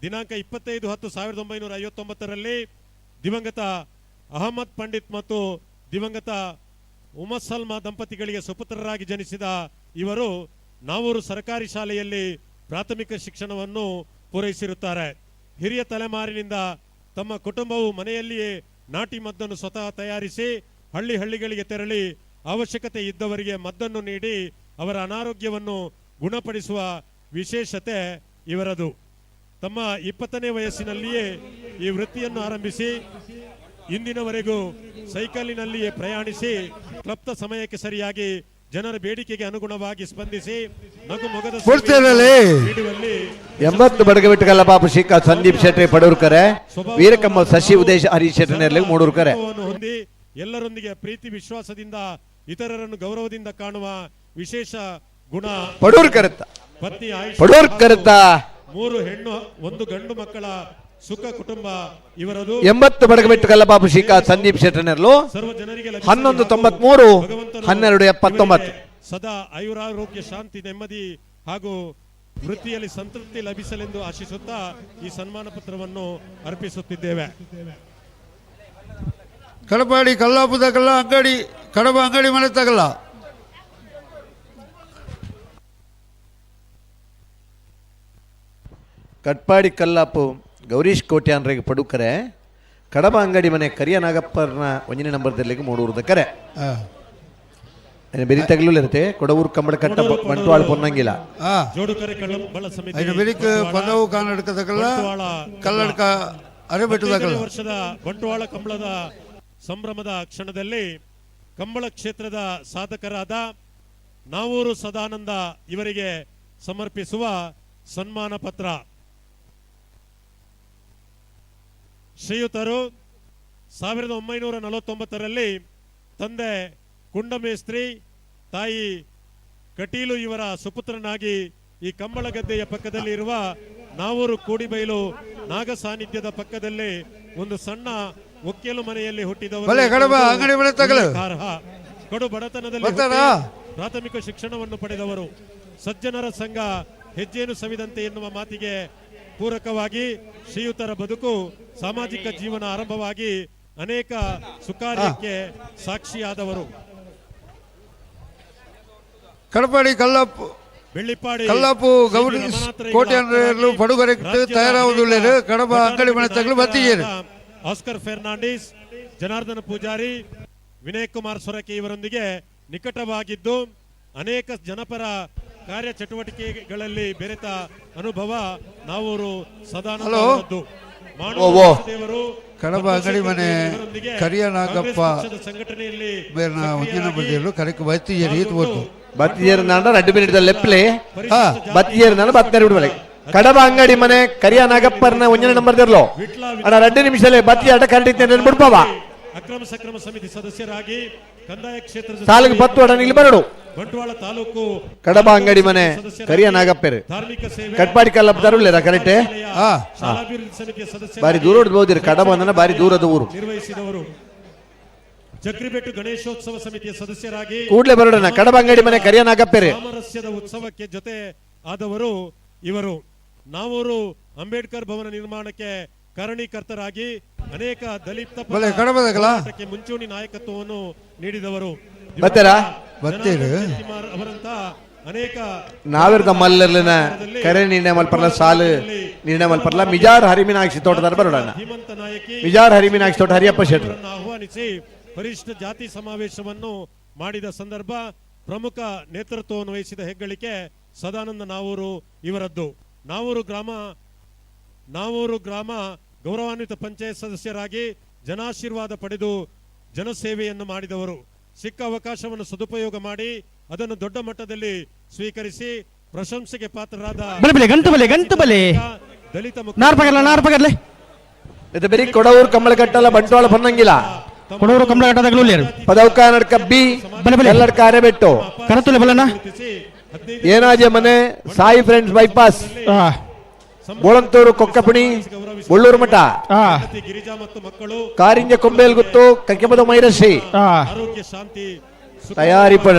ದಿನಾಂಕ 25/10/1959ರಲ್ಲಿ ದಿವಂಗತ ಅಹಮದ್ ಪಂಡಿತ್ ಮತ್ತು ದಿವಂಗತ ಉಮಸಲ್ಮಾ ದಂಪತಿಗಳಿಗೆ ಸುಪುತ್ರರಾಗಿ ಜನಿಸಿದ ಇವರು ನಾವೂರು ಸರ್ಕಾರಿ ಶಾಲೆಯಲ್ಲಿ ಪ್ರಾಥಮಿಕ ಶಿಕ್ಷಣವನ್ನು ಪೂರೈಸಿರುತ್ತಾರೆ. ಹಿರಿಯ ತಲೆಮಾರಿನಿಂದ ತಮ್ಮ ಕುಟುಂಬವು ಮನೆಯಲ್ಲಿಯೇ ನಾಟಿ ಮದ್ದನ್ನು ಸ್ವತಃ ತಯಾರಿಸಿ ಹಳ್ಳಿಗಳಿಗೆ ತೆರಳಿ ಅವಶ್ಯಕತೆ ಇದ್ದವರಿಗೆ ಮದ್ದನ್ನು ನೀಡಿ ಅವರ ಅನಾರೋಗ್ಯವನ್ನು ಗುಣಪಡಿಸುವ ವಿಶೇಷತೆ ಇವರದು. ತಮ್ಮ 20ನೇ ವಯಸ್ಸಿನಲ್ಲಿಯೇ ಈ ವೃತ್ತಿಯನ್ನು ಆರಂಭಿಸಿ ಇಂದಿನವರೆಗೂ ಸೈಕಲಿನಲ್ಲಿಯೇ ಪ್ರಯಾಣಿಸಿ ಕ್ಲಪ್ತ ಸಮಯಕ್ಕೆ ಸರಿಯಾಗಿ ಜನರ ಬೇಡಿಕೆಗೆ ಅನುಗುಣವಾಗಿ ಸ್ಪಂದಿಸಿ ನಗು ಮೊಗದ ನೀಡುವಲ್ಲಿ 80 ಬಡಗಬೆಟ್ಟು ಕಲ್ಲಪಾಪು ಶಿಖಾ ಸಂದೀಪ್ ಶೆಟ್ಟಿ ಪಡೂರ್ಕರೆ ವೀರಕಮ್ಮ ಶಶಿ ಉದೇಶ ಹರೀಶ್ ಶೆಟ್ಟರ್ ಮೂಡೂರ್ಕರೆ ಹೊಂದಿ ಎಲ್ಲರೊಂದಿಗೆ ಪ್ರೀತಿ ವಿಶ್ವಾಸದಿಂದ ಇತರರನ್ನು ಗೌರವದಿಂದ ಕಾಣುವ ವಿಶೇಷ ಗುಣ ಪಡೂರ್ಕರತ್ತ ಪತ್ನಿ ಪಡೂರ್ಕರತ್ತ 3 ಹೆಣ್ಣು 1 ಗಂಡು ಮಕ್ಕಳ ಸುಖ ಕುಟುಂಬ ಇವರದು. 80 ಬಡಗಬೆಟ್ಟು ಕಲ್ಲಪಾಪು ಶಿಖಾ ಸಂದೀಪ್ ಶೆಟ್ಟರ್ಲು ಸರ್ವ ಜನರಿಗೆ 1193 1279 ಸದಾ ಆಯುರಾರೋಗ್ಯ ಶಾಂತಿ ನೆಮ್ಮದಿ ಹಾಗೂ ವೃತ್ತಿಯಲ್ಲಿ ಸಂತೃಪ್ತಿ ಲಭಿಸಲೆಂದು ಆಶಿಸುತ್ತಾ ಈ ಸನ್ಮಾನ ಪತ್ರವನ್ನು ಅರ್ಪಿಸುತ್ತಿದ್ದೇವೆ. ಕಡಪಾಡಿ ಕಲ್ಲಾಪುದ ಕಲ್ಲ ಅಂಗಡಿ ಕಡಬ ಅಂಗಡಿ ಮನೆ ತಗಲ್ಲ ಕಟ್ಪಾಡಿ ಕಲ್ಲಾಪು ಗೌರೀಶ್ ಕೋಟ್ಯಾನ್ರಿಗೆ ಪಡುಕರೆ ಕಡಬ ಅಂಗಡಿ ಮನೆ ಕರಿಯ ನಾಗಪ್ಪರ್ನ 1ನೇ ನಂಬರ್ದಲ್ಲಿ ಮೂಡೂರದ ಕರೆ ಬೆರಿ ತಗಲು ಇರುತ್ತೆ ಕೊಡವೂರು ಕಂಬಳ ಕಟ್ಟ ಬಂಟ್ವಾಳ ಪೊನ್ನಂಗಿಲ್ಲ ಬೆರಿಕ್ ಪದವು ಕಾನಡ್ಕದಕಲ್ಲ ಕಲ್ಲಡ್ಕ ಅರೆಬೆಟ್ಟದಕಲ್ಲ. ವರ್ಷದ ಬಂಟ್ವಾಳ ಕಂಬಳದ ಸಂಭ್ರಮದ ಕ್ಷಣದಲ್ಲಿ ಕಂಬಳ ಕ್ಷೇತ್ರದ ಸಾಧಕರಾದ ನಾವೂರು ಸದಾನಂದ ಇವರಿಗೆ ಸಮರ್ಪಿಸುವ ಸನ್ಮಾನ ಪತ್ರ. ಶ್ರೀಯುತರು 1949ರಲ್ಲಿ ತಂದೆ ಕುಂಡಮೇಸ್ತ್ರಿ ತಾಯಿ ಕಟೀಲು ಇವರ ಸುಪುತ್ರನಾಗಿ ಈ ಕಂಬಳ ಗದ್ದೆಯ ಪಕ್ಕದಲ್ಲಿ ಇರುವ ನಾವೂರು ಕೂಡಿಬೈಲು ನಾಗ ಸಾನ್ನಿಧ್ಯದ ಪಕ್ಕದಲ್ಲಿ ಒಂದು ಸಣ್ಣ ಒಕ್ಕೇಲು ಮನೆಯಲ್ಲಿ ಹುಟ್ಟಿದವರು. ಕಡು ಬಡತನದಲ್ಲಿ ಪ್ರಾಥಮಿಕ ಶಿಕ್ಷಣವನ್ನು ಪಡೆದವರು. ಸಜ್ಜನರ ಸಂಘ ಹೆಜ್ಜೇನು ಸವಿದಂತೆ ಎನ್ನುವ ಮಾತಿಗೆ ಪೂರಕವಾಗಿ ಶ್ರೀಯುತರ ಬದುಕು ಸಾಮಾಜಿಕ ಜೀವನ ಆರಂಭವಾಗಿ ಅನೇಕ ಸುಕಾರ್ಯಕ್ಕೆ ಸಾಕ್ಷಿಯಾದವರು. ಕಡಪಾಡಿ ಕಲ್ಲಪ್ಪು ಬೆಳ್ಳಿಪಾಡಿ ಕಲ್ಲಾಪು ಗೌರೀಶ್ ಕೋಟ್ಯಾನ್ರು ಪಡುಗರೆ ತಯಾರಾಗುವುದಿಲ್ಲ ಕಡಬ ಅಂಗಡಿ ಮನೆ ತಗಲು ಬತ್ತಿಯರು. ಆಸ್ಕರ್ ಫೆರ್ನಾಂಡಿಸ್, ಜನಾರ್ದನ ಪೂಜಾರಿ, ವಿನಯ್ ಕುಮಾರ್ ಸೊರಕೆ ಇವರೊಂದಿಗೆ ನಿಕಟವಾಗಿದ್ದು ಅನೇಕ ಜನಪರ ಕಾರ್ಯ ಚಟುವಟಿಕೆಗಳಲ್ಲಿ ಬೆರೆತ ಅನುಭವ ನಾವೂರು ಸದಾನಂದ. ಕಡಬ ಅಂಗಡಿ ಮನೆ ಕರಿಯ ನಾಗಪ್ಪ ಬೇರೆ ಒಂದಿನ ಬದಿಯಲ್ಲೂ ಕರೆಕ್ ಬತ್ತಿಯರು ಈತ್ ಬೋದು ಬತ್ತಿಯರು ನಾಡ 2 ಮಿನಿಟ್ ಲೆಪ್ಲೆ ಬತ್ತಿಯರು ನಾಡ 12 ಬಲೆ ಕಡಬ ಅಂಗಡಿ ಮನೆ ಕರಿಯ ನಾಗಪ್ಪರ್ನ 1ನೇ ನಂಬರ್ ದಿರ್ಲೋ ಅಣ್ಣ 2 ನಿಮಿಷಲೇ ಬತ್ತಿ ಅಟ ಕರೆಕ್ಟ್ ಬಿಡ್ಪವ ಅಕ್ರಮ ಸಕ್ರಮ ಸಮಿತಿ ಸದಸ್ಯರಾಗಿ ಕಂದಾಯ ಕ್ಷೇತ್ರದ ಸಾಲಿಗೆ 10 ಅಡ ಇಲ್ಲಿ ಬರಡು ಬಂಟ್ವಾಳ ತಾಲೂಕು ಕಡಬ ಅಂಗಡಿ ಮನೆ ಕರಿಯ ನಾಗಪ್ಪರು ಧಾರ್ಮಿಕ ಸೇವೆ ಕಟ್ಪಾಡಿ ಕಲ್ಲಪ್ಪ ತರುಳ್ಳಿರ ಕರೆಕ್ಟ್ ಶಾಲಾಭಿವೃದ್ಧಿ ಸಮಿತಿಯ ಸದಸ್ಯ ಬಾರಿ ದೂರ ಹೋದಿರಿ ಕಡಬ ಅಂದನ ಬಾರಿ ದೂರದ ಊರು ನಿರ್ವಹಿಸಿದವರು. ಜಕ್ರಿಬೆಟ್ಟು ಗಣೇಶೋತ್ಸವ ಸಮಿತಿಯ ಸದಸ್ಯರಾಗಿ ಕೂಡ್ಲೆ ಬರೋಣ ಕಡಬ ಅಂಗಡಿ ಮನೆ ಕರಿಯ ನಾಗಪ್ಪರು ಸಾಮರಸ್ಯದ ಉತ್ಸವಕ್ಕೆ ಜೊತೆ ಆದವರು ಇವರು. ನಾವೂರು ಅಂಬೇಡ್ಕರ್ ಭವನ ನಿರ್ಮಾಣಕ್ಕೆ ಕಾರಣೀಕರ್ತರಾಗಿ ಅನೇಕ ದಲಿತ ಹೋರಾಟಕ್ಕೆ ಮುಂಚೂಣಿ ನಾಯಕತ್ವವನ್ನು ನೀಡಿದವರು. ಅವರಂತ ಅನೇಕ ನಾವಿರದ ಮಲ್ಲರ್ಲಿನ ಕರೆ ನಿರ್ಣಯ ಮಲ್ಪರ್ಲ ಸಾಲು ನಿರ್ಣಯ ಮಲ್ಪರ್ಲ ಮಿಜಾರ್ ಹರಿಮೀನಾಕ್ಷಿ ತೋಟದಾರ ಬರೋಣ ಧೀಮಂತ ನಾಯಕಿ ಮಿಜಾರ್ ಹರಿಮೀನಾಕ್ಷಿ ತೋಟ ಹರಿಯಪ್ಪ ಶೆಟ್ರು ಆಹ್ವಾನಿಸಿ ಪರಿಶಿಷ್ಟ ಜಾತಿ ಸಮಾವೇಶವನ್ನು ಮಾಡಿದ ಸಂದರ್ಭ ಪ್ರಮುಖ ನೇತೃತ್ವವನ್ನು ವಹಿಸಿದ ಹೆಗ್ಗಳಿಕೆ ಸದಾನಂದ ನಾವೂರು ಇವರದ್ದು. ನಾವೂರು ಗ್ರಾಮ ಗೌರವಾನ್ವಿತ ಪಂಚಾಯತ್ ಸದಸ್ಯರಾಗಿ ಜನಾಶೀರ್ವಾದ ಪಡೆದು ಜನಸೇವೆಯನ್ನು ಮಾಡಿದವರು. ಸಿಕ್ಕ ಅವಕಾಶವನ್ನು ಸದುಪಯೋಗ ಮಾಡಿ ಅದನ್ನು ದೊಡ್ಡ ಮಟ್ಟದಲ್ಲಿ ಸ್ವೀಕರಿಸಿ ಪ್ರಶಂಸೆಗೆ ಪಾತ್ರರಾದ ದಲಿತ ನಾರ್ಪಗರ್ಲೆ ಇದು ಬರೀ ಕೊಡವೂರು ಕಂಬಳ ಕಟ್ಟಲ್ಲ ಬಂಟ್ವಾಳ ಪನ್ನಂಗಿಲ್ಲ ಕೊಡೂರು ಕಂಬಳ ಕಟ್ಟದಾಗಲೂ ಲೇರು ಪದೌಕ ನಡ್ಕ ಬಿ ಎಲ್ಲಡ್ಕ ಅರೆಬೆಟ್ಟು ಕರತುಲೆ ಬಲನ ಏನಾಜೆ ಮನೆ ಸಾಯಿ ಫ್ರೆಂಡ್ಸ್ ಬೈಪಾಸ್ ಬೋಳಂತೂರು ಕೊಕ್ಕಪಣಿ ಬೊಳ್ಳೂರು ಮಠ ಗಿರಿಜಾ ಮತ್ತು ಮಕ್ಕಳು ಕಾರಿಂಜ ಕೊಂಬೇಲ್ ಗುತ್ತು ಕಕ್ಕೆಪದ ಮೈರಶ್ರೀ ಆರೋಗ್ಯ ಶಾಂತಿ ತಯಾರಿ ಪಡ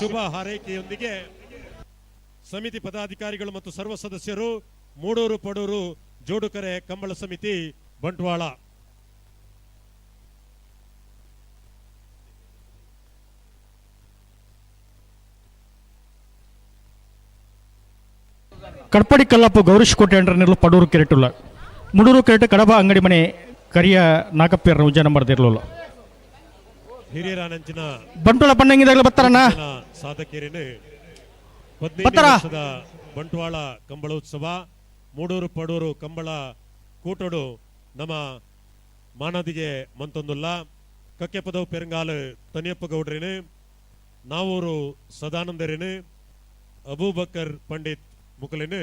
ಶುಭ ಹಾರೈಕೆಯೊಂದಿಗೆ ಸಮಿತಿ ಪದಾಧಿಕಾರಿಗಳು ಮತ್ತು ಸರ್ವ ಸದಸ್ಯರು ಮೂಡೂರು ಪಡೂರು ಜೋಡುಕರೆ ಕಂಬಳ ಸಮಿತಿ ಬಂಟ್ವಾಳ. ಕಡ್ಪಡಿ ಕಲ್ಲಪ್ಪ ಗೌರೀಶ್ ಕೋಟೆ ಅಂಡ್ರನ್ನೆಲ್ಲ ಪಡೂರು ಕೆರೆಟುಲ್ಲ ಮುಡೂರು ಕೆರೆಟ ಕಡಬ ಅಂಗಡಿ ಮನೆ ಕರಿಯ ನಾಗಪ್ಪರ ಉಜ್ಜನ ಮಾಡ್ದಿರ್ಲಿಲ್ಲ ಹಿರಿಯರಾನಂಚಿನ ಬಂಟ್ವಾಳ ಪಣ್ಣಂಗಿದಾಗಲೇ ಬರ್ತಾರಣ್ಣ ಸಾಧಕೇರಿನ 15 ವರ್ಷದ ಬಂಟ್ವಾಳ ಕಂಬಳೋತ್ಸವ ಮೂಡೂರು ಪಡೂರು ಕಂಬಳ ಕೂಟೋಡು ನಮ್ಮ ಮಾನದಿಗೆ ಮಂತೊಂದುಲ್ಲ ಕಕ್ಕೆ ಪದವು ಪೆರಂಗಾಲು ತನಿಯಪ್ಪ ಗೌಡ್ರೇನು ನಾವೂರು ಸದಾನಂದರೇನು ಅಬೂಬಕರ್ ಪಂಡಿತ್ ಮುಕಲೇನು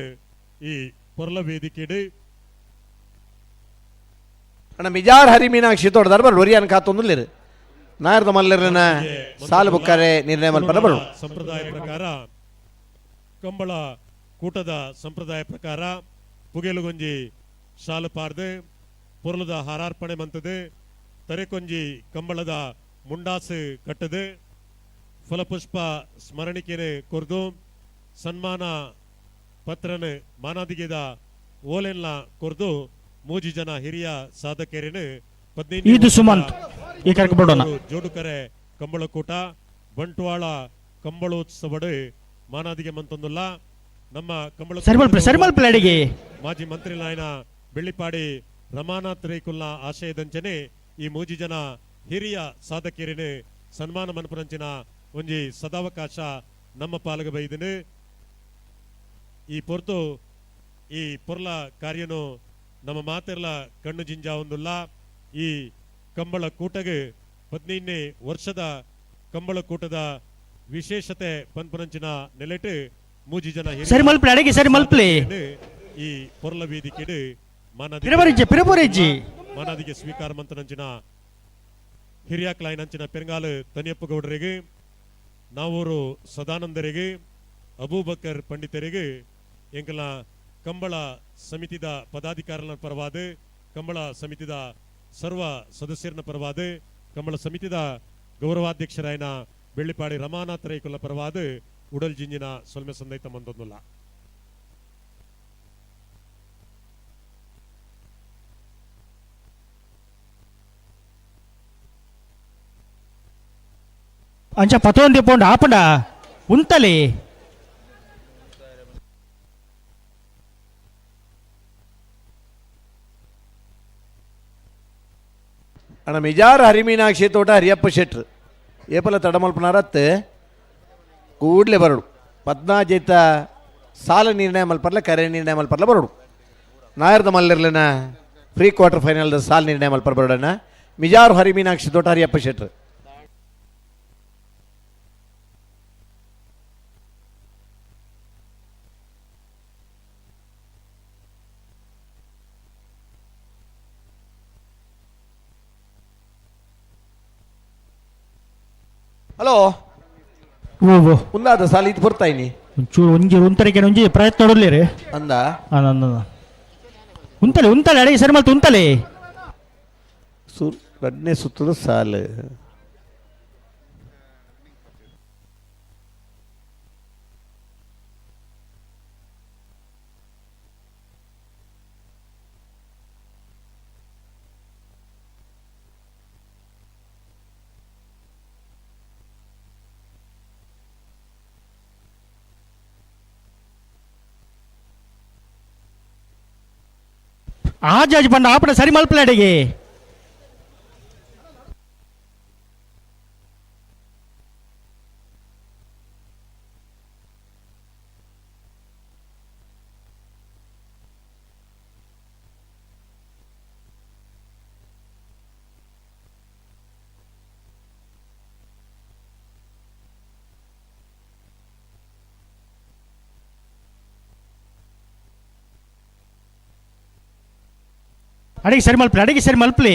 ಈ ಪೊರ್ಲ ವೇದಿಕೆಡು ಅಣ್ಣ ಮಿಜಾರ್ ಹರಿ ಮೀನಾಕ್ಷಿ ತೋಟದಾರ ಬರ್ ಒರಿಯಾನ್ ಕಾತೊಂದುಲ್ಲೇರು ನಾಯರ್ದ ಮಲ್ಲರನ ಸಾಲು ಬುಕ್ಕಾರೆ ನಿರ್ಣಯ ಮಲ್ಪನ ಬರು ಸಂಪ್ರದಾಯ ಪ್ರಕಾರ ಕಂಬಳ ಕೂಟದ ಸಂಪ್ರದಾಯ ಪ್ರಕಾರ ಪುಗೆಲುಗೊಂಜಿ ಶಾಲು ಪಾರ್ದು ಪೊರ್ಲದ ಹಾರಾರ್ಪಣೆ ಮಂತದೆ ತರೆಕೊಂಜಿ ಕಂಬಳದ ಮುಂಡಾಸು ಕಟ್ಟದು ಫಲಪುಷ್ಪ ಸ್ಮರಣಿಕೆನೆ ಕೊರ್ದು ಸನ್ಮಾನ ಪತ್ರನ ಮಾನಾದಿಗೆದ ಓಲೆನ್ಲ ಕೊರ್ದು ಮೂಜಿ ಜನ ಹಿರಿಯ ಸಾಧಕರೇನು 15 ಜೋಡುಕರೆ ಕಂಬಳಕೂಟ ಬಂಟ್ವಾಳ ಕಂಬಳೋತ್ಸವಡು ಮಾನಾದಿಗೆ ಮಂತೊಂದುಲ್ಲ ನಮ್ಮ ಕಂಬಳ ಮಾಜಿ ಮಂತ್ರಿ ನಾಯನ ಬೆಳ್ಳಿಪಾಡಿ ರಮಾನಾಥ್ ರೈಕುಲ್ನ ಆಶಯದಂಚನೆ ಈ ಮೂಜಿ ಜನ ಹಿರಿಯ ಸಾಧಕರೇನು ಸನ್ಮಾನ ಮನಪರಂಚಿನ ಒಂಜಿ ಸದಾವಕಾಶ ನಮ್ಮ ಪಾಲಗ ಬೈದನು ಈ ಪೊರ್ತು ಈ ಪೊರ್ಲ ಕಾರ್ಯನು ನಮ್ಮ ಮಾತೆರ್ಲ ಕಣ್ಣು ಜಿಂಜಾ ಒಂದುಲ್ಲ ಈ ಕಂಬಳ ಕೂಟಗೆ 15ನೇ ವರ್ಷದ ಕಂಬಳ ಕೂಟದ ವಿಶೇಷತೆ ಪನ್ಪನಂಚಿನ ನೆಲೆಟ್ ಮೂಜಿ ಜನ ಈ ಪೊರ್ಲ ವೇದಿಕೆ ಮಾನಾದಿಗೆ ಸ್ವೀಕಾರ ಮಂತನಂಚಿನ ಹಿರಿಯ ಕ್ಲೈನಂಚಿನ ಪೆರಂಗಾಲು ತನಿಯಪ್ಪ ಗೌಡರಿಗೆ ನಾವೂರು ಸದಾನಂದರಿಗೆ ಅಬೂಬಕರ್ ಪಂಡಿತರಿಗೆ ಎಂಕಲ ಕಂಬಳ ಸಮಿತಿದ ಪದಾಧಿಕಾರನ ಪರವಾದ ಕಂಬಳ ಸಮಿತಿದ ಸರ್ವ ಸದಸ್ಯರನ ಪರವಾದ ಕಂಬಳ ಸಮಿತಿದ ಗೌರವಾಧ್ಯಕ್ಷರಾಯನ ಬೆಳ್ಳಿಪಾಡಿ ರಮಾನಾಥ್ ರೈಕುಲ ಪರವಾದ ಉಡಲ್ ಜಿಂಜಿನ ಸೊಲ್ಮೆ ಸಂದೈತ ಮಂದೊಂದುಲ್ಲ ಅಂಚ ಪತೊಂದಿ ಪೋಂಡ ಆಪಂಡ ಉಂತಲೆ ಅಣ್ಣ ಮಿಜಾರ್ ಹರಿಮೀನಾಕ್ಷಿ ತೋಟ ಹರಿಯಪ್ಪ ಶೆಟ್ರು ಏಪಲ ತಡಮಲ್ಪನಾರತ್ತೆ ಕೂಡಲೇ ಬರಡು 14 ಸಾಲ ನಿರ್ಣಯ ಮಲ್ಪರ್ಲ ಕರೆ ನಿರ್ಣಯ ಮಲ್ಪರ್ಲ ಬರಡು ನಾಯರ್ದ ಮಲ್ಲಿರ್ಲಿನ ಪ್ರೀ ಕ್ವಾರ್ಟರ್ ಫೈನಲ್ದ ಸಾಲ ನಿರ್ಣಯ ಮಲ್ಪರ್ ಬರಡಣ್ಣ ಮಿಜಾರ್ ಹರಿಮೀನಾಕ್ಷಿ ತೋಟ ಹರಿಯಪ್ಪ ಶೆಟ್ರು ಹಲೋ ಮುಂದಾದ ಸಾಲ ಇದು ಬರ್ತಾಯಿನಿ ಒಂಚೂರು ಒಂಜಿ ಉಂತರಿಕೆ ಒಂಜಿ ಪ್ರಯತ್ನ ನೋಡಲೇರಿ ಅಂದ ಉಂತಲೆ ಅಡಿ ಸರಿ ಮಲ್ತು ಉಂತಲೆ ಎರಡನೇ ಸುತ್ತದ ಸಾಲು ಆಜಾಜ್ ಬಂಡ ಆಪಣ ಸರಿ ಮಲ್ಪಲಾಡಿಗೆ ಅಡಿಗೆ ಸರಿ ಮಲ್ಪಲಿ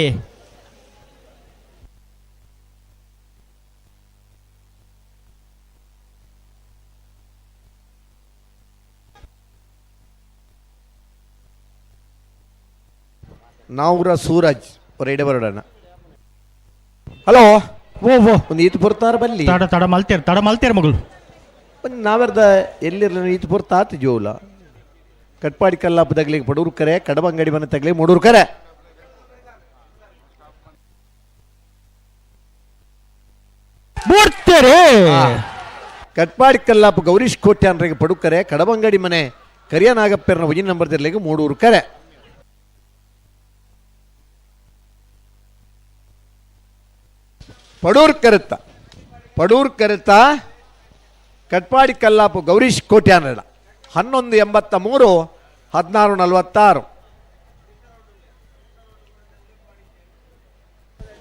ನಾವ್ರ ಸೂರಜ್ ಹೊರಡೆ ಬರೋಣ. ಹಲೋ ಒಂದು ಈತ ಪುರ್ತಾರ ಬಲ್ಲಿ ತಡ ಮಲ್ತೇರ್ ಮಗಳು ಒಂದು ನಾವೆರ್ದ ಎಲ್ಲಿರ್ಲ ಈತ ಪುರ್ತಾತ್ ಜೋಲ ಕಟ್ಪಾಡಿ ಕಲ್ಲಾಪ ತಗ್ಲಿಗೆ ಪಡೂರು ಕರೆ ಕಡಬಂಗಡಿ ಮನೆ ತಗ್ಲಿಗೆ ಮೂಡೂರು ಕರೆ ಕಟ್ಪಾಡಿ ಕಲ್ಲಾಪ ಗೌರೀಶ್ ಕೋಟ್ಯಾನ್ರಿಗೆ ಪಡುಕರೆ ಕಡಬಂಗಡಿ ಮನೆ ಕರಿಯ ನಾಗಪ್ಪರ್ನ ಒಜಿನ ನಂಬರ್ ತಿರ್ಲಿಗೆ ಮೂಡೂರು ಕರೆ ಪಡೂರ್ ಕರೆತ ಕಟ್ಪಾಡಿ ಕಲ್ಲಾಪು ಗೌರೀಶ್ ಕೋಟ್ಯಾನರ 1183 1646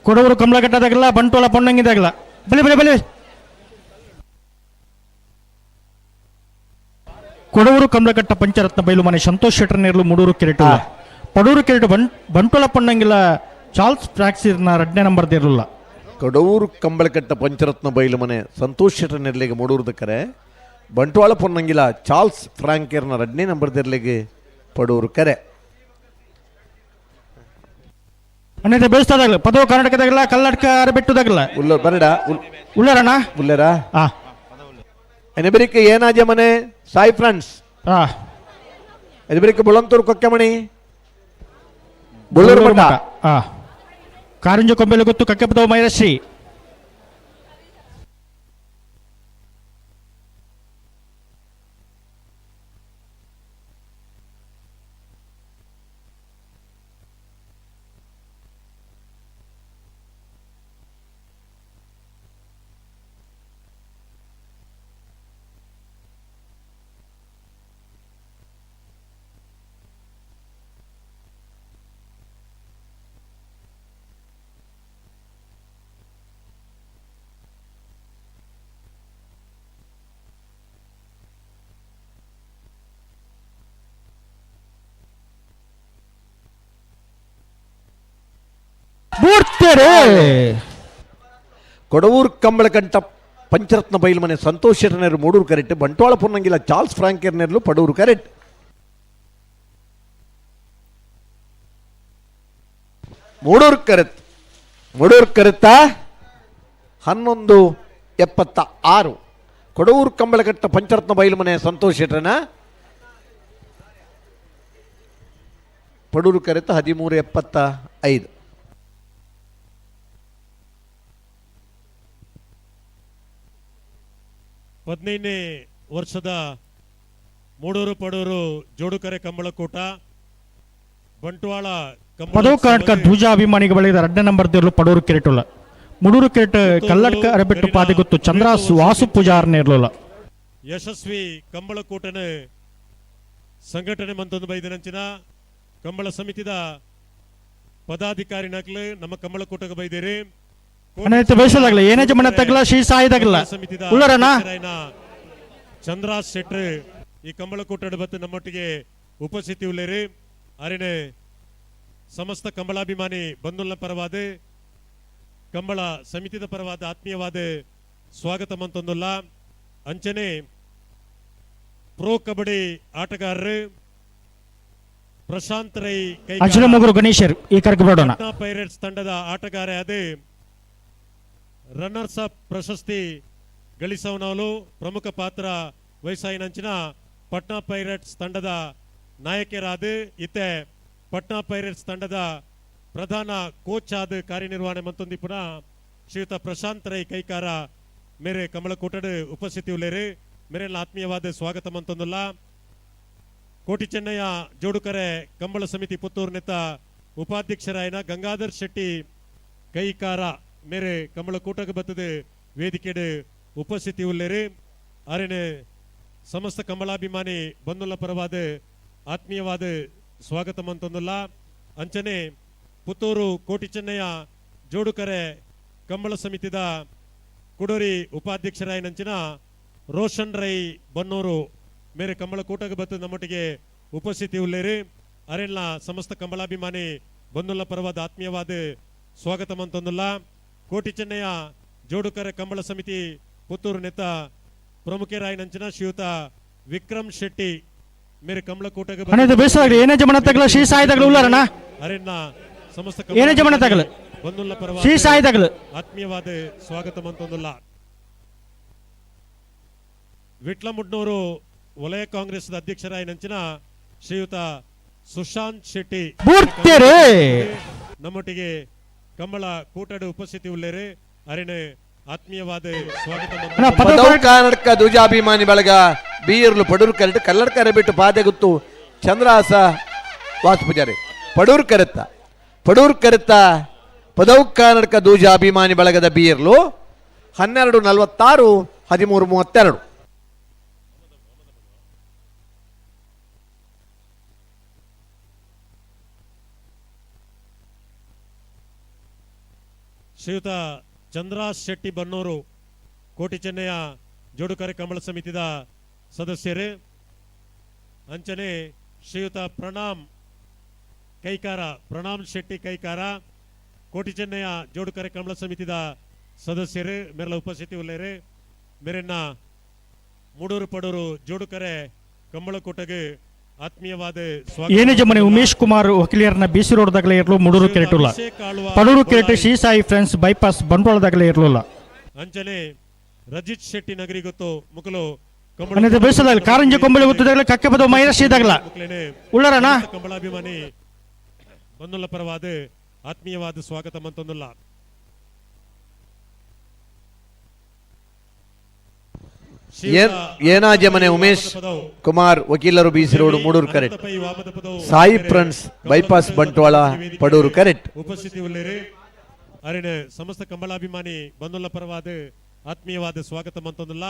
ಕೊಡವರು ಕಮಲಘಟ್ಟದಾಗಲ್ಲ ಬಂಟೋಳ ಪೊಣ್ಣಂಗಿದಾಗಲ್ಲ ಬಲಿ ಕೊಡವರು ಕಮಲಘಟ್ಟ ಪಂಚರತ್ನ ಬಯಲು ಮನೆ ಸಂತೋಷ್ ಶೆಟ್ಟರ್ ನೇರ್ಲು ಮೂಡೂರು ಕಿರೀಟ ಪಡೂರು ಕಿರೀಟ ಬಂಟೋಳ ಪೊಣ್ಣಂಗಿಲ್ಲ ಚಾರ್ಲ್ಸ್ ಫ್ರಾಕ್ಸಿರ್ನ 2ನೇ ನಂಬರ್ ಇರಲಿಲ್ಲ. ಕೊಡವೂರು ಕಂಬಳಕಟ್ಟ ಪಂಚರತ್ನ ಬಯಲು ಮನೆ ಸಂತೋಷ್ ಶೆಟ್ಟರ್ ನೆರಳಿಗೆ ಮೂಡೂರದ ಕರೆ ಬಂಟ್ವಾಳ ಪೊನ್ನಂಗಿಲ ಚಾರ್ಲ್ಸ್ ಫ್ರಾಂಕೇರ್ನ 2ನೇ ನಂಬರ್ ತೆರಳಿಗೆ ಪಡೂರು ಕರೆ ಅನ್ನೇ ಬೇಯಿಸ್ತಾದಾಗಲ್ಲ ಪದವ ಕರ್ನಾಟಕದಾಗಲ್ಲ ಕರ್ನಾಟಕ ಅರಬೆಟ್ಟದಾಗಲ್ಲ ಉಲ್ಲರ್ ಬರಡ ಉಳ್ಳರಣ್ಣ ಉಲ್ಲರ ಎನಬರಿಕೆ ಏನಾಜ ಮನೆ ಸಾಯಿ ಫ್ರಾನ್ಸ್ ಎನಬರಿಕೆ ಬುಳಂತೂರು ಕೊಕ್ಕೆಮಣಿ ಬುಳ್ಳೂರು ಮಠ ಕಾರಿಂಜ ಕೊಂಬೆಲು ಗೊತ್ತು ಕಕ್ಕೆಪದವ ಮೈರಶ್ರೀ ಕೊಡವೂರು ಕಂಬಳಕಂಠ ಪಂಚರತ್ನ ಬಯಲು ಮನೆ ಸಂತೋಷ್ ಶೆಟ್ಟರ್ ಮೂಡೂರು ಕರೆಟ್ ಬಂಟ್ವಾಳ ಪೊನ್ನಂಗಿಲ ಚಾರ್ಲ್ಸ್ ಫ್ರಾಂಕೇರ್ ನೆರಳು ಪಡೂರು ಕರೆಟ್ ಮೂಡೂರು ಕರೆತ್ತ 1176 ಕೊಡವೂರು ಕಂಬಳಕಟ್ಟ ಪಂಚರತ್ನ ಬಯಲು ಮನೆ ಸಂತೋಷ್ ಶೆಟ್ಟರ್ನ ಪಡೂರು ಕರೆತ್ತ 1375 15ನೇ ವರ್ಷದ ಮೂಡೂರು ಪಡೂರು ಜೋಡುಕರೆ ಕಂಬಳಕೂಟ ಬಂಟ್ವಾಳ ಪದವು ಕರ್ನಾಟಕ ಧ್ವಜಾಭಿಮಾನಿಗೆ ಬಳಿದ 2ನೇ ನಂಬರ್ ದೇರ್ಲು ಪಡೂರು ಕಿರೀಟುಲ್ಲ ಮೂಡೂರು ಕಿರೀಟ ಕಲ್ಲಡ್ಕ ಅರಬೆಟ್ಟು ಪಾದಿ ಗೊತ್ತು ಚಂದ್ರ ವಾಸು ಪೂಜಾರನೇ ಇರಲಿಲ್ಲ. ಯಶಸ್ವಿ ಕಂಬಳಕೂಟನ ಸಂಘಟನೆ ಮಂತೊಂದು ಬೈದಿನಂಚಿನ ಕಂಬಳ ಸಮಿತಿದ ಪದಾಧಿಕಾರಿ ನಕ್ಲು ನಮ್ಮ ಕಂಬಳಕೂಟಕ್ಕೆ ಬೈದೇರಿ ಬೇಯಿಸೋದಾಗಲ್ಲ ಏನೇ ಜಮನ ತಗಲ ಶ್ರೀ ಸಾಯಿದಾಗಲ್ಲ ಉಳ್ಳರಣ್ಣ ಚಂದ್ರಾಸ್ ಶೆಟ್ರ್ ಈ ಕಂಬಳಕೂಟದ ಬತ್ತು ನಮ್ಮೊಟ್ಟಿಗೆ ಉಪಸ್ಥಿತಿ ಉಳ್ಳೇರಿ ಅರಿನೆ ಸಮಸ್ತ ಕಂಬಳಾಭಿಮಾನಿ ಬಂಧುಗಳ ಪರವಾದ ಕಂಬಳ ಸಮಿತಿದ ಪರವಾದ ಆತ್ಮೀಯವಾದ ಸ್ವಾಗತ ಮಂತೊಂದುಲ್ಲ ಅಂಚನೆ ಪ್ರೋ ಕಬಡ್ಡಿ ಆಟಗಾರರು ಪ್ರಶಾಂತ್ ರೈ ಗಣೇಶರ್ ಈ ಕಾರ್ಯಕ್ರಮ ಪೈರೇಟ್ಸ್ ತಂಡದ ಆಟಗಾರ ಅದೇ ರನ್ನರ್ಸ್ ಅಪ್ ಪ್ರಶಸ್ತಿ ಗಳಿಸವನವಲು ಪ್ರಮುಖ ಪಾತ್ರ ವಹಿಸಾಯಿನಂಚಿನ ಪಟ್ನಾ ಪೈರೇಟ್ಸ್ ತಂಡದ ನಾಯಕರಾದ ಇತ್ತೆ ಪಟ್ನಾ ಪೈರೇಟ್ಸ್ ತಂಡದ ಪ್ರಧಾನ ಕೋಚ್ ಆದ ಕಾರ್ಯನಿರ್ವಹಣೆ ಮಂತೊಂದಿ ಪುನಃ ಶ್ರೀಯುತ ಪ್ರಶಾಂತ್ ರೈ ಕೈಕಾರ ಮೇರೆ ಕಂಬಳಕೂಟದ ಉಪಸ್ಥಿತಿ ಉಳ್ಳೇರಿ ಮೇರೆಲ್ಲ ಆತ್ಮೀಯವಾದ ಸ್ವಾಗತ ಮಂತೊಂದುಲ್ಲ ಕೋಟಿ ಚೆನ್ನಯ್ಯ ಜೋಡುಕರೆ ಕಂಬಳ ಸಮಿತಿ ಪುತ್ತೂರು ನೆತ್ತ ಉಪಾಧ್ಯಕ್ಷರಾಯನ ಗಂಗಾಧರ್ ಶೆಟ್ಟಿ ಕೈಕಾರ ಮೇರೆ ಕಂಬಳಕೂಟಕ್ಕೆ ಬರ್ತದೆ ವೇದಿಕೆಡ್ ಉಪಸ್ಥಿತಿ ಉಳ್ಳೇರಿ ಅರೇನೆ ಸಮಸ್ತ ಕಂಬಳಾಭಿಮಾನಿ ಬಂಧುಲ ಪರವಾದ ಆತ್ಮೀಯವಾದ ಸ್ವಾಗತ ಮಂತೊಂದುಲ್ಲ ಅಂಚನೆ ಪುತ್ತೂರು ಕೋಟಿ ಚೆನ್ನಯ್ಯ ಜೋಡುಕರೆ ಕಂಬಳ ಸಮಿತಿದ ಕುಡೂರಿ ಉಪಾಧ್ಯಕ್ಷರಾಯನಂಚಿನ ರೋಷನ್ ರೈ ಬನ್ನೂರು ಮೇರೆ ಕಂಬಳಕೂಟಕ್ಕೆ ಬತ್ತು ನಮ್ಮೊಟ್ಟಿಗೆ ಉಪಸ್ಥಿತಿ ಉಳ್ಳೇರಿ ಅರೆಲ್ಲ ಸಮಸ್ತ ಕಂಬಳಾಭಿಮಾನಿ ಬಂದುಲ್ಲ ಪರವಾದ ಆತ್ಮೀಯವಾದ ಸ್ವಾಗತ ಮಂತೊಂದುಲ್ಲ ಕೋಟಿ ಚೆನ್ನಯ್ಯ ಜೋಡುಕರ ಕಂಬಳ ಸಮಿತಿ ಪುತ್ತೂರು ನೆತ್ತ ಪ್ರಮುಖರಾಯಿನಂಚಿನ ಶ್ರೀಯುತ ವಿಕ್ರಮ್ ಶೆಟ್ಟಿ ಮೇರೆ ಕಂಬಳ ಕೂಟಕ್ಕೆ ಬೇಸಾಗ್ಲಿ ಏನೇ ಜಮನ ತಗಲ ಶ್ರೀ ಸಾಯಿದಾಗಲು ಉಳ್ಳಾರಣ ಅರೆನ್ನ ಸಮಸ್ತ ಏನೇ ಜಮನ ತಗಲ ಬಂದುಲ್ಲ ಪರವಾದ ಶ್ರೀ ಸಾಯಿದಾಗಲು ಆತ್ಮೀಯವಾದ ಸ್ವಾಗತ ಮಂತೊಂದುಲ್ಲ ವಿಟ್ಲಮುಡ್ನೂರು ವಲಯ ಕಾಂಗ್ರೆಸ್ ಅಧ್ಯಕ್ಷರಾಯಿನಂಚಿನ ಶ್ರೀಯುತ ಸುಶಾಂತ್ ಶೆಟ್ಟಿ ನಮ್ಮೊಟ್ಟಿಗೆ ಕಂಬಳ ಕೂಟದ ಉಪಸ್ಥಿತಿ ಉಳ್ಳೇರೆ ಅರೆನೆ ಆತ್ಮೀಯವಾದ ಸ್ವಾಗತ ಕರ್ನಾಟಕ ಧ್ವಜಾಭಿಮಾನಿ ಬಳಗ ಬೀರ್ಲು ಪಡೂರು ಕರೆಕ್ಟ್ ಕಲ್ಲಡ ಕರೆ ಬಿಟ್ಟು ಬಾಧೆ ಗೊತ್ತು ಚಂದ್ರಹಾಸ ವಾಸ ಪೂಜಾರಿ ಪಡೂರು ಕರೆತ್ತ ಪದೌ ಕರ್ನಾಟಕ ಧ್ವಜಾಭಿಮಾನಿ ಬಳಗದ ಬೀರ್ಲು 12:46 13:32 ಶ್ರೀಯುತ ಚಂದ್ರಾಸ್ ಶೆಟ್ಟಿ ಬನ್ನೂರು ಕೋಟಿ ಚೆನ್ನಯ್ಯ ಜೋಡುಕರೆ ಕಂಬಳ ಸಮಿತಿದ ಸದಸ್ಯರೇ ಅಂಚನೆ ಶ್ರೀಯುತ ಪ್ರಣಾಮ್ ಶೆಟ್ಟಿ ಕೈಕಾರ ಕೋಟಿ ಚೆನ್ನಯ್ಯ ಜೋಡುಕರೆ ಕಂಬಳ ಸಮಿತಿದ ಸದಸ್ಯರೇ ಮೇರೆಲ್ಲ ಉಪಸ್ಥಿತಿ ಉಳ್ಳೇರೆ ಮೇರೆನ್ನ ಮೂಡೂರು ಪಡೂರು ಜೋಡುಕರೆ ಕಂಬಳ ಕೂಟಗೆ ಆತ್ಮೀಯವಾದ ಏನೇ ಜಮನೆ ಉಮೇಶ್ ಕುಮಾರ್ ವಕೀಲರನ್ನ ಬಿಸಿ ರೋಡ್ದಾಗಲೇ ಇರಲು ಮೂಡೂರು ಕೆರೆಟುಲ್ಲ ಪಡೂರು ಕೆರೆಟು ಶ್ರೀ ಸಾಯಿ ಫ್ರೆಂಡ್ಸ್ ಬೈಪಾಸ್ ಬಂಟ್ವಾಳದಾಗಲೇ ಇರಲಿಲ್ಲ ಅಂಚನೆ ರಜಿತ್ ಶೆಟ್ಟಿ ನಗರಿ ಗೊತ್ತು ಮುಕಲು ಬೇಸದಲ್ಲಿ ಕಾರಂಜಿ ಕೊಂಬಳಿ ಗೊತ್ತದಾಗಲೇ ಕಕ್ಕೆ ಬದ ಮೈರಶಿದಾಗಲ ಉಳ್ಳರಣ ಕಂಬಳಾಭಿಮಾನಿ ಬಂದುಲ್ಲ ಪರವಾದ ಆತ್ಮೀಯವಾದ ಸ್ವಾಗತ ಮಂತೊಂದುಲ್ಲ ಏನಾಜಮನೆ ಉಮೇಶ್ ಕುಮಾರ್ ವಕೀಲರು BC road Moodur correct Sai friends bypass Bantwal Padur correct ಉಪಸ್ಥಿತಿ ಉಳ್ಳೇರಿ ಅರಿನ ಸಮಸ್ತ ಕಂಬಳಾಭಿಮಾನಿ ಬಂದುಲ್ಲ ಪರವಾದ ಆತ್ಮೀಯವಾದ ಸ್ವಾಗತ ಮಂತೊಂದುಲ್ಲ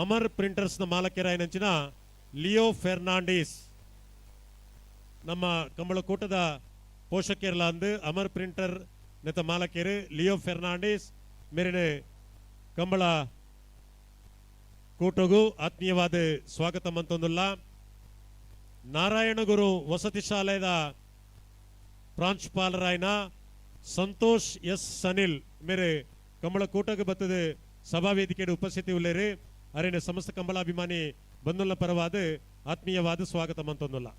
ಅಮರ್ ಪ್ರಿಂಟರ್ಸ್ ನ ಮಾಲಕರಾಯಿನಂಚಿನ ಲಿಯೋ ಫೆರ್ನಾಂಡಿಸ್ ನಮ್ಮ ಕಂಬಳ ಕೂಟದ ಪೋಷಕರಲ್ಲ ಅಂದು ಅಮರ್ ಪ್ರಿಂಟರ್ ನೆತ ಮಾಲಕರು ಲಿಯೋ ಫೆರ್ನಾಂಡಿಸ್ ಮೇರಿನ ಕಂಬಳ ಕೂಟಗೂ ಆತ್ಮೀಯವಾದ ಸ್ವಾಗತ ಮಂತೊಂದುಲ್ಲ ನಾರಾಯಣಗುರು ವಸತಿ ಶಾಲೆಯ ಪ್ರಾಂಶುಪಾಲರಾಯನ ಸಂತೋಷ್ ಎಸ್ ಸನಿಲ್ ಮೇರೆ ಕಂಬಳ ಕೂಟಕ್ಕೆ ಬತ್ತದ ಸಭಾ ವೇದಿಕೆಯ ಉಪಸ್ಥಿತಿ ಉಳ್ಳೇರಿ ಅರೇನೆ ಸಮಸ್ತ ಕಂಬಳಾಭಿಮಾನಿ ಬಂದುಲ್ಲ ಪರವಾದ ಆತ್ಮೀಯವಾದ ಸ್ವಾಗತ ಮಂತೊಂದುಲ್ಲ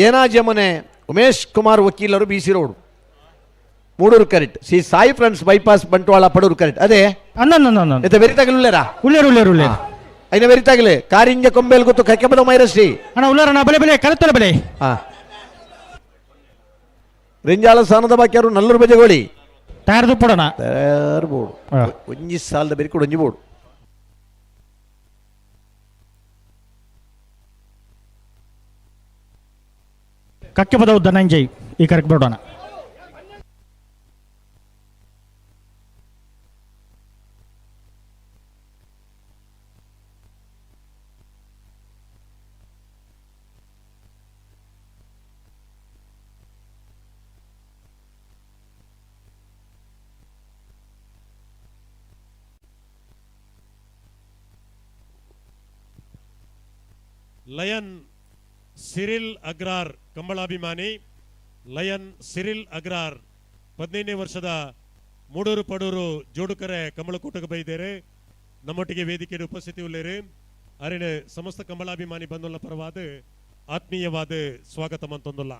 ಏನಾಜಮನೆ ಉಮೇಶ್ ಕುಮಾರ್ ವಕೀಲರು BC road Moodur correct Shri Sai friends bypass Bantwal Padur correct ಅದೇ ಅನ್ನ ಬೆರಿತಾಗಲುಳ್ಳೇರಾ ಉಳ್ಳೇರು ಐನ ಬೆರಿತಾಗಲೇ ಕಾರಿಂಜ ಕೊಂಬೆಲ್ ಗೊತ್ತು ಕಕ್ಕೆ ಬದ ಮೈರಶ್ರೀ ಅಣ್ಣ ಉಳ್ಳಾರಣ ಬಲೆ ಕರೆತ್ತಲ ಬಲೆ ರೆಂಜಾಳ ಸ್ಥಾನದ ಬಾಕಿಯವರು ನಲ್ಲೂರು ಬಜೆಗೋಳಿ ತಯಾರದು ಪಡೋಣ ತಯಾರ್ಬೋಡು ಒಂಜಿ ಸಾಲದ ಬೆರಿಕೊಡು ಒಂಜಿ ಬೋಡು ಕಕ್ಕೆ ಬದವು ಧನಂಜಯ್ ಈ ಕರೆಕ್ಟ್ ಬಿಡೋಣ ಲಯನ್ ಸಿರಿಲ್ ಅಗ್ರಾರ್ ಕಂಬಳಾಭಿಮಾನಿ ಲಯನ್ ಸಿರಿಲ್ ಅಗ್ರಾರ್ 15ನೇ ವರ್ಷದ ಮೂಡೂರು ಪಡೂರು ಜೋಡುಕರೆ ಕಂಬಳಕೂಟಕ್ಕೆ ಬೈದೇರೆ ನಮ್ಮೊಟ್ಟಿಗೆ ವೇದಿಕೆಯ ಉಪಸ್ಥಿತಿ ಉಳ್ಳೇರಿ ಅರಿನ ಸಮಸ್ತ ಕಂಬಳಾಭಿಮಾನಿ ಬಂದುಲ್ಲ ಪರವಾದ ಆತ್ಮೀಯವಾದ ಸ್ವಾಗತ ಮಂತೊಂದುಲ್ಲ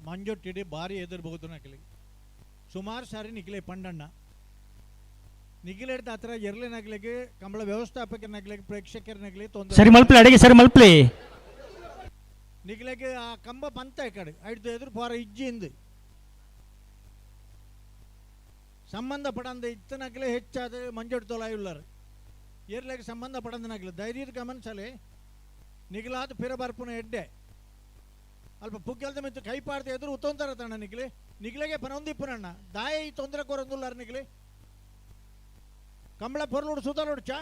ಮಂಜೊಟ್ಟಿಡಿ ಭಾರಿ ಎದುರ್ಬಹುದು ನಕಲಿ ಸುಮಾರು ಸಾರಿ ನಿಖಿಲೆ ಪಂಡಣ್ಣ ನಿಖಿಲೆಡ್ದ ಹತ್ರ ಎರ್ಲಿನಾಗ್ಲಿಗೆ ಕಂಬಳ ವ್ಯವಸ್ಥಾಪಕನಾಗ್ಲಿಕ್ಕೆ ಪ್ರೇಕ್ಷಕರನಾಗ್ಲಿ ತೊಂದರೆ ಸರಿ ಮಲ್ಪಲೆ ಅಡಿಗೆ ಸರಿ ಮಲ್ಪಲೆ ನಿಖಿಲೆಗೆ ಆ ಕಂಬ ಬಂತ ಈ ಕಡೆ ಐದು ಎದುರು ಪೋರ ಇಜ್ಜಿಂದು ಸಂಬಂಧಪಡಂದ ಇತ್ತನಾಗ್ಲೇ ಹೆಚ್ಚಾದ ಮಂಜೊಟ್ಟು ತೊಲಾಯುಳ್ಳಾರು ಏರ್ಲೆಗೆ ಸಂಬಂಧಪಡಂದನಾಗ್ಲಿ ಧೈರ್ಯ ಗಮನಿಸಲಿ ನಿಖಿಲಾದ ಪಿರ ಬರ್ಪುನ ಎಡ್ಡೆ ಅಲ್ಪ ಪುಗ್ಗೆಲ್ದ ಮೆತ್ತು ಕೈ ಪಾಡ್ದೆ ಎದುರು ಉತ್ತೊಂತರ ತಣ್ಣ ನಿಖಿಲೆಗೆ ಪನೊಂದಿಪ್ಪುನಣ್ಣ ದಾಯ ಈ ತೊಂದರೆ ಕೊರೊಂದುಲ್ಲಾರ ನಿಖಿಲೆ ಕಂಬಳ ಪೊರ್ಲೋಡು ಸುತ್ತಲೋಡು ಚಾ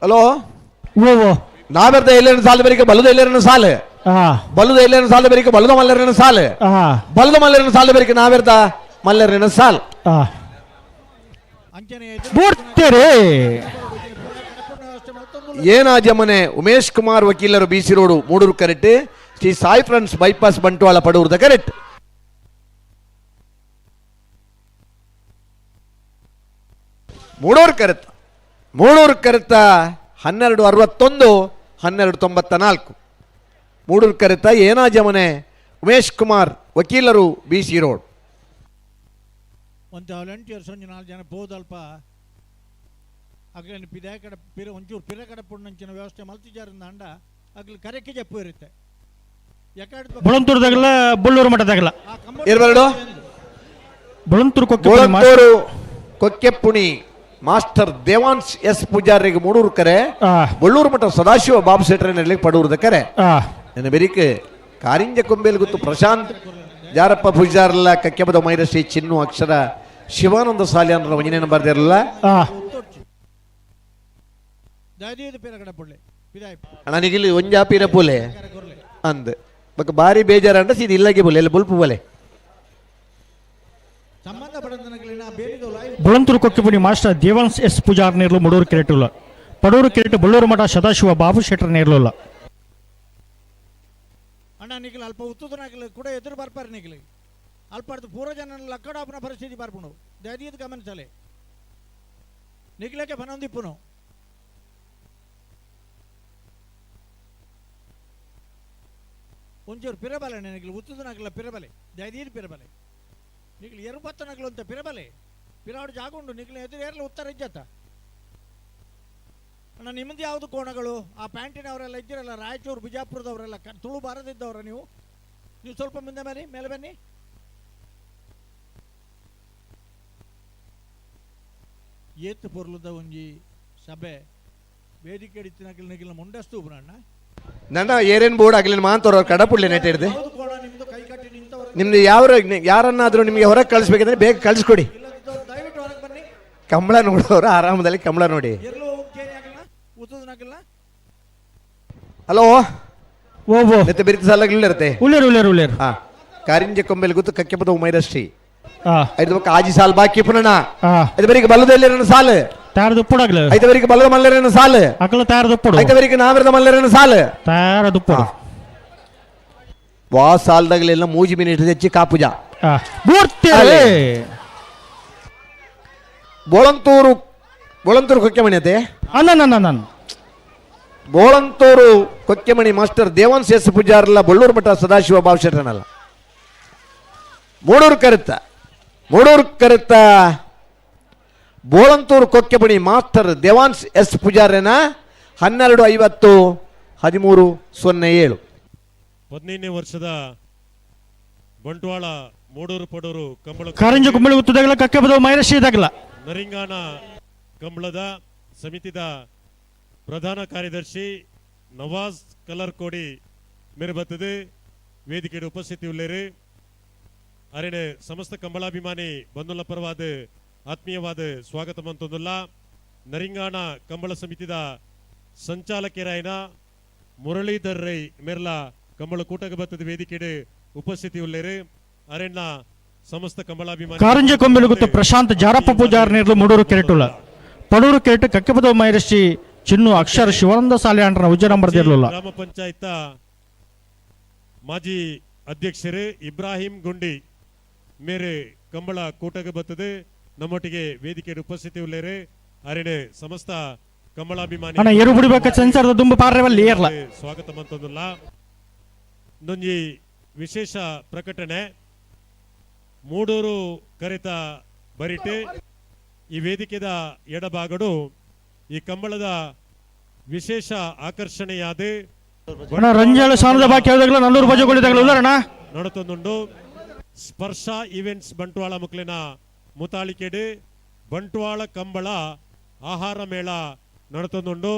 ಹಲೋ ನಾವೆರ್ದ ಎಲ್ಲರನ್ನ ಸಾಲ ಬರೀಕ ಬಲದ ಎಲ್ಲರನ್ನ ಸಾಲ ಬಲದ ಎಲ್ಲರನ್ನ ಸಾಲ ಬರೀಕ ಬಲದ ಮಲ್ಲರನ್ನ ಸಾಲ ಬಲದ ಮಲ್ಲರನ್ನ ಸಾಲ ಬರೀಕ ನಾವೆರ್ದ ಮಲ್ಲರನ್ನ ಸಾಲ ಏನಾಜಮನೆ ಉಮೇಶ್ ಕುಮಾರ್ ವಕೀಲರು BC road Moodur correct Shri Sai friends bypass Bantwal ಪಡೂರ್ದ correct Moodur correct 1261 1294 Moodur correct ಏನಾಜಮನೆ ಉಮೇಶ್ ಕುಮಾರ್ ವಕೀಲರು ಬಿಸಿ ರೋಡ್ ಒಂದು ವಾಲಂಟಿಯರ್ಸ್ ಒಂದು 4 ಜನ ಬೋದಲ್ಪ ಅಗ್ಲನ್ನು ಪಿದ ಕಡೆ ಪಿರ ಒಂಚೂರು ಪಿರ ಕಡೆ ಪುಣ್ಣಂಚಿನ ವ್ಯವಸ್ಥೆ ಮಲ್ತಿಜಾರಿಂದ ಅಂಡ ಅಗ್ಲಿ ಕರೆಕ್ಕೆ ಜಪ್ಪು ಇರುತ್ತೆ ಬುಳಂತೂರ್ದಾಗಲ್ಲ ಬುಳ್ಳೂರು ಮಠದಾಗಲ್ಲ ಇರಬರಡು ಬುಳಂತೂರು ಕೊಕ್ಕೆಪ್ಪುಣಿ ಮಾಸ್ಟರ್ ದೇವಾನ್ಸ್ ಎಸ್ ಪೂಜಾರಿಗೆ ಮೂಡೂರು ಕರೆ ಬಳ್ಳೂರು ಮಠ ಸದಾಶಿವ ಬಾಬು ಸೆಟ್ರನಲ್ಲಿ ಪಡೂರದ ಕರೆ ನನ್ನ ಬೆರಿಕೆ ಕಾರಿಂಜ ಕೊಂಬೇಲ್ ಗೊತ್ತು ಪ್ರಶಾಂತ್ ಜಾರಪ್ಪ ಪೂಜಾರಲ್ಲ ಕಕ್ಕೆಬದ ಮೈರಶ್ರೀ ಚಿನ್ನು ಅಕ್ಷರ ಶಿವಾನಂದ ಸಾಲಿಯಾನರ ವಂಜನೇನ ಬರ್ದಿರಲ್ಲ ಅಣ್ಣ ನಿಗಿಲಿ ಒಂಜಾಪಿನ ಪೂಲೆ ಅಂದ್ ಬಕ್ಕ ಬಾರಿ ಬೇಜಾರಂಡ ಸೀದಿ ಇಲ್ಲಗೆ ಬೋಲೆ ಎಲ್ಲ ಬುಲ್ಪು ಬೋಲೆ ಬುಳಂತೂರು ಕೊಕ್ಕಿಪುಡಿ ಮಾಸ್ಟರ್ ದೇವಾನ್ಸ್ ಎಸ್ ಪೂಜಾರ್ ನೇರ್ಲು ಮೂಡೂರು ಕೆರೆಟುಲ್ಲ ಪಡೂರು ಕೆರೆಟು ಬಳ್ಳೂರು ಮಠ ಸದಾಶಿವ ಬಾಬು ಶೆಟ್ಟರ್ ನೇರ್ಲುಲ್ಲ ಅಣ್ಣ ನಿಖಿಲ್ ಅಲ್ಪ ಉತ್ತದ ನಾಗಿಲ್ಲ ಕೂಡ ಎದುರು ಬರ್ಪಾರ ನಿಖಿಲ್ ಅಲ್ಪ ಅರ್ಧ ಪೂರ್ವ ಜನ ಲಕ್ಕಡಾಪನ ಪರಿಸ್ಥಿತಿ ಬರ್ಪುಣು ದಯದೀದ್ ಗಮನಿಸಲೆ ನಿಖಿಲಕ್ಕೆ ಪನೊಂದಿಪ್ಪುನು ಒಂಚೂರು ಪಿರಬಲೆ ನಿಖಿಲ್ ಉತ್ತದ ನಾಗಿಲ್ಲ ಪಿರಬಲೆ ದಯದೀದ್ ಪಿರಬಲೆ ನಿಖಿಲ್ ಎರುಬತ್ತ ನಗಲು ಅಂತ ಪಿರಬಲೆ ಪಿರಾಡು ಜಾಗುಂಡು ನಿಖಿಲ್ ಎದುರು ಏರ್ಲಿ ಉತ್ತರ ಇಜ್ಜತ್ತ ಅಣ್ಣ ನಿಮ್ಮದು ಯಾವುದು ಕೋಣಗಳು ಆ ಪ್ಯಾಂಟಿನವರೆಲ್ಲ ಇದ್ದಿರಲ್ಲ ರಾಯಚೂರು ಬಿಜಾಪುರದವರೆಲ್ಲ ತುಳು ಬಾರದಿದ್ದವ್ರ ನೀವು ಸ್ವಲ್ಪ ಮುಂದೆ ಬನ್ನಿ ಮೇಲೆ ಬನ್ನಿ ಏತ್ ಪೊರ್ಲದ ಒಂಜಿ ಸಭೆ ವೇದಿಕೆ ಇಡಿತಿನಕಲ್ ನಿಖಿಲ್ ಮುಂಡಸ್ತು ಅಣ್ಣ ನನ್ನ ಏರೇನ್ ಬೋರ್ಡ್ ಆಗ್ಲಿ ಮಾಂತವ್ರ ಕಡಪುಡ್ಲೆ ನೆಟ್ ಹಿಡ್ದೆ ನಿಮ್ದು ಯಾರನ್ನಾದ್ರೂ ನಿಮಗೆ ಹೊರಗೆ ಕಳಿಸ್ಬೇಕಂದ್ರೆ ಬೇಗ ಕಳಿಸ್ಕೊಡಿ ಕಂಬಳ ನೋಡೋರು ಆರಾಮದಲ್ಲಿ ಕಂಬಳ ನೋಡಿ ಹಲೋ ಮತ್ತೆ ಬಿರಿತ ಸಾಲಾಗಿರುತ್ತೆ ಕಾರಿಂಜ ಕೊಂಬೆಲ್ ಗೊತ್ತು ಕಕ್ಕೆಪದ ಮೈರಶ್ರೀ ಐದು ಪಕ್ಕ ಆಜಿ ಸಾಲ್ ಬಾಕಿ ಪುನಃ ಐದವರಿಗೆ ಬಲ್ಲದಲ್ಲಿ ಸಾಲು ಐದವರಿಗೆ ಬಲ್ಲದ ಮಲ್ಲರನ ಸಾಲು ಐದವರಿಗೆ ನಾವಿರದ ಮಲ್ಲರನ ಸಾಲು ವಾ ಸಾಲದಾಗಲೆಲ್ಲ ಮೂಜಿ ಮೀನು ಇಟ್ಟು ಹೆಚ್ಚಿ ಕಾಪುಜ ಬೋಳಂತೂರು ಕೊಕ್ಕೆಮಣಿ ಅದೇ ಬೋಳಂತೂರು ಕೊಕ್ಕೆಮಣಿ ಮಾಸ್ಟರ್ ದೇವಾನ್ಸ್ ಎಸ್ ಪೂಜಾರಲ್ಲ ಬಳ್ಳೂರು ಮಠ ಸದಾಶಿವ ಬಾಬುಶೆಟ್ಟನಲ್ಲ ಮೂಡೂರು ಕರೆತ ಬೋಳಂತೂರು ಕೊಕ್ಕೆಮಣಿ ಮಾಸ್ಟರ್ ದೇವಾನ್ಸ್ ಎಸ್ ಪೂಜಾರನ 1250 1307 15ನೇ ವರ್ಷದ ಬಂಟ್ವಾಳ ಮೂಡೂರು ಪಡೂರು ಕಂಬಳ ಕಾರಿಂಜ ಕುಂಬಳ ಗುತ್ತದಾಗಲ ಕಕ್ಕೆಬದ ಮೈರಶ್ರೀದಾಗಲ ನರಿಂಗಾನ ಕಂಬಳದ ಸಮಿತಿದ ಪ್ರಧಾನ ಕಾರ್ಯದರ್ಶಿ ನವಾಜ್ ಕಲರ್ಕೋಡಿ ಮೇರೆ ಬತ್ತದು ವೇದಿಕೆಯ ಉಪಸ್ಥಿತಿ ಉಳ್ಳೇರು ಅರೆನೆ ಸಮಸ್ತ ಕಂಬಳಾಭಿಮಾನಿ ಬಂಧುಲ ಪರವಾದ ಆತ್ಮೀಯವಾದ ಸ್ವಾಗತ ಮಂತೊಂದುಲ್ಲ ನರಿಂಗಾನ ಕಂಬಳ ಸಮಿತಿದ ಸಂಚಾಲಕರಾಯನ ಮುರಳೀಧರ್ ರೈ ಮೇರ್ಲ ಕಂಬಳ ಕೂಟಗ ಬತ್ತದ ವೇದಿಕೆಯ ಉಪಸ್ಥಿತಿ ಉಳ್ಳೇರು ಅರೆನ್ನ ಸಮಸ್ತ ಕಂಬಳಾಭಿಮಾನಿ ಕಾರಿಂಜ ಕೊಂಬೆಲು ಗೊತ್ತು ಪ್ರಶಾಂತ್ ಜಾರಪ್ಪ ಪೂಜಾರ್ ನೇರ್ಲು ಮೂಡೂರು ಕೆರೆಟುಲ್ಲ ಪಡೂರು ಕೆರೆಟು ಕಕ್ಕೆಪದ ಮೈರಶ್ರೀ ಚಿನ್ನು ಅಕ್ಷರ ಶಿವಾನಂದ ಸಾಲಿಯಾನ್ರ ಉಜ್ಜ ನಂಬರ್ ದಿರಲಿಲ್ಲ ಗ್ರಾಮ ಪಂಚಾಯತ್ ಮಾಜಿ ಅಧ್ಯಕ್ಷರು ಇಬ್ರಾಹಿಂ ಗುಂಡಿ ಮೇರೆ ಕಂಬಳ ಕೂಟಗ ಬತ್ತದು ನಮ್ಮೊಟ್ಟಿಗೆ ವೇದಿಕೆಯ ಉಪಸ್ಥಿತಿ ಉಳ್ಳೇರು ಅರೆನೆ ಸಮಸ್ತ ಕಂಬಳಾಭಿಮಾನಿ ಅಣ್ಣ ಏರು ಬಿಡಬೇಕ ಸಂಚಾರದ ದುಂಬ ಪಾರ್ರೆವಲ್ಲಿ ಏರ್ಲ ಸ್ವಾಗತ ಮಂತೊಂದುಲ್ಲ ಇನ್ನೊಂಜಿ ವಿಶೇಷ ಪ್ರಕಟಣೆ ಮೂಡೂರು ಕರೆತ ಬರಿಟೆ ಈ ವೇದಿಕೆದ ಎಡಭಾಗಡು ಈ ಕಂಬಳದ ವಿಶೇಷ ಆಕರ್ಷಣೆಯಾದ ರಂಜಾಳ ಸಾಲದ ಬಾಕಿ ಯಾವ್ದಾಗಲ್ಲ ನಲ್ಲೂರು ಬಜೆಗಳಿದಾಗಲ್ಲ ನಡತೊಂದುಂಡು ಸ್ಪರ್ಶ ಈವೆಂಟ್ಸ್ ಬಂಟ್ವಾಳ ಮುಕ್ಲಿನ ಮುತಾಳಿಕೆಡು ಬಂಟ್ವಾಳ ಕಂಬಳ ಆಹಾರ ಮೇಳ ನಡತೊಂದುಂಡು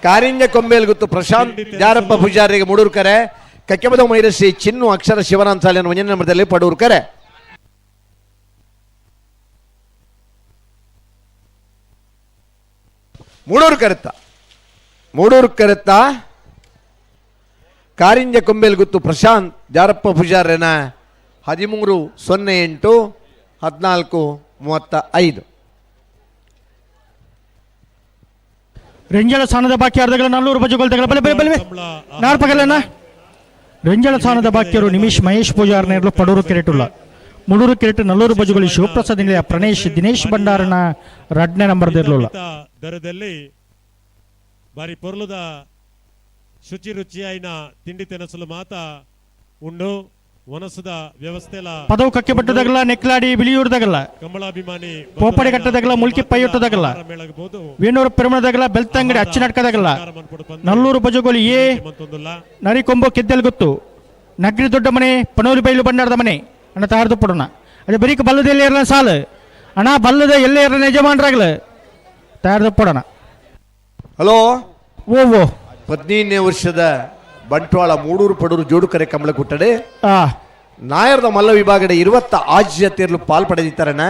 ಕಾರಿಂಜ ಕೊಂಬೇಲ್ ಗುತ್ತು ಪ್ರಶಾಂತ್ ಜಾರಪ್ಪ ಪೂಜಾರಿಗೆ ಮೂಡೂರು ಕರೆ ಕಕ್ಕೆಬದ ಮೈರಸಿ ಚಿನ್ನು ಅಕ್ಷರ ಶಿವನಾಥ್ ಸಾಲಿನ ಮುಂದಿನ ನಂಬರ್ದಲ್ಲಿ ಪಡೂರು ಕರೆ ಮೂಡೂರು ಕರೆತ್ತ ಕಾರಿಂಜ ಕೊಂಬೇಲ್ ಗುತ್ತು ಪ್ರಶಾಂತ್ ಜಾರಪ್ಪ ಪೂಜಾರನ 13-08-14-35 ರೆಂಜಳ ಸ್ಥಾನದ ಬಾಕಿಯಾರ್ದಗಳ 400 ಬಜುಗಳು ತಗಲ ಬಲೆ ಬಲೆ ಬಲೆ ನಾರ್ಪಗಲನ ರೆಂಜಳ ಸ್ಥಾನದ ಬಾಕಿಯರು ನಿಮಿಷ್ ಮಹೇಶ್ ಪೂಜಾರ್ ನೇರ್ಲು ಪಡೂರು ಕೆರೆಟುಲ್ಲ ಮುಡೂರು ಕೆರೆಟು 400 ಬಜುಗಳು ಶಿವಪ್ರಸಾದ್ ನಿಲಯ ಪ್ರಣೇಶ್ ದಿನೇಶ್ ಭಂಡಾರನ 2ನೇ ನಂಬರ್ ದೇರ್ಲುಲ್ಲ ದರದಲ್ಲಿ ಬಾರಿ ಪೊರ್ಲುದ ಶುಚಿ ರುಚಿಯಾಯಿನ ತಿಂಡಿ ತಿನಸಲು ಮಾತ ಉಂಡು ಒನಸದ ವ್ಯವಸ್ಥೆಲ ಪದವು ಕಕ್ಕೆ ಬಟ್ಟದಾಗಲ್ಲ ನೆಕ್ಲಾಡಿ ಬಿಳಿಯೂರ್ದಾಗಲ್ಲ ಕಮಲಾಭಿಮಾನಿ ಪೋಪಡೆ ಕಟ್ಟದಾಗಲ್ಲ ಮುಲ್ಕಿ ಪೈಯೊಟ್ಟದಾಗಲ್ಲ ವೀಣೂರು ಪೆರುಮಣದಾಗಲ್ಲ ಬೆಲ್ತಂಗಡಿ ಅಚ್ಚಿನಟ್ಕದಾಗಲ್ಲ 400 ಬಜುಗಳು ಏ ನರಿಕೊಂಬು ಕೆದ್ದೆಲ್ ಗೊತ್ತು ನಗ್ರಿ ದೊಡ್ಡ ಮನೆ ಪನೋಲಿ ಬೈಲು ಬಂಡಾರದ ಮನೆ ಅಣ್ಣ ತಾರ್ದು ಪಡೋಣ ಅದೇ ಬರೀಕ್ ಬಲ್ಲದ ಎಲ್ಲೇ ಇರಲ್ಲ ಸಾಲು ಅಣ್ಣ ಬಲ್ಲದ ಎಲ್ಲೇ ಇರಲ್ಲ ಯಜಮಾನ್ರಾಗಲ್ಲ ತಾರ್ದು ಪಡೋಣ ಹಲೋ ಓ 15ನೇ ವರ್ಷದ ಬಂಟ್ವಾಳ ಮೂಡೂರು ಪಡೂರು ಜೋಡುಕರೆ ಕಮಲ ಕುಟ್ಟಡೆ ನಾಯರದ ಮಲ್ಲ ವಿಭಾಗದ 20 ಆಜ್ಯತೆಯರ್ಲು ಪಾಲ್ ಪಡೆದಿದ್ದಾರಣ್ಣ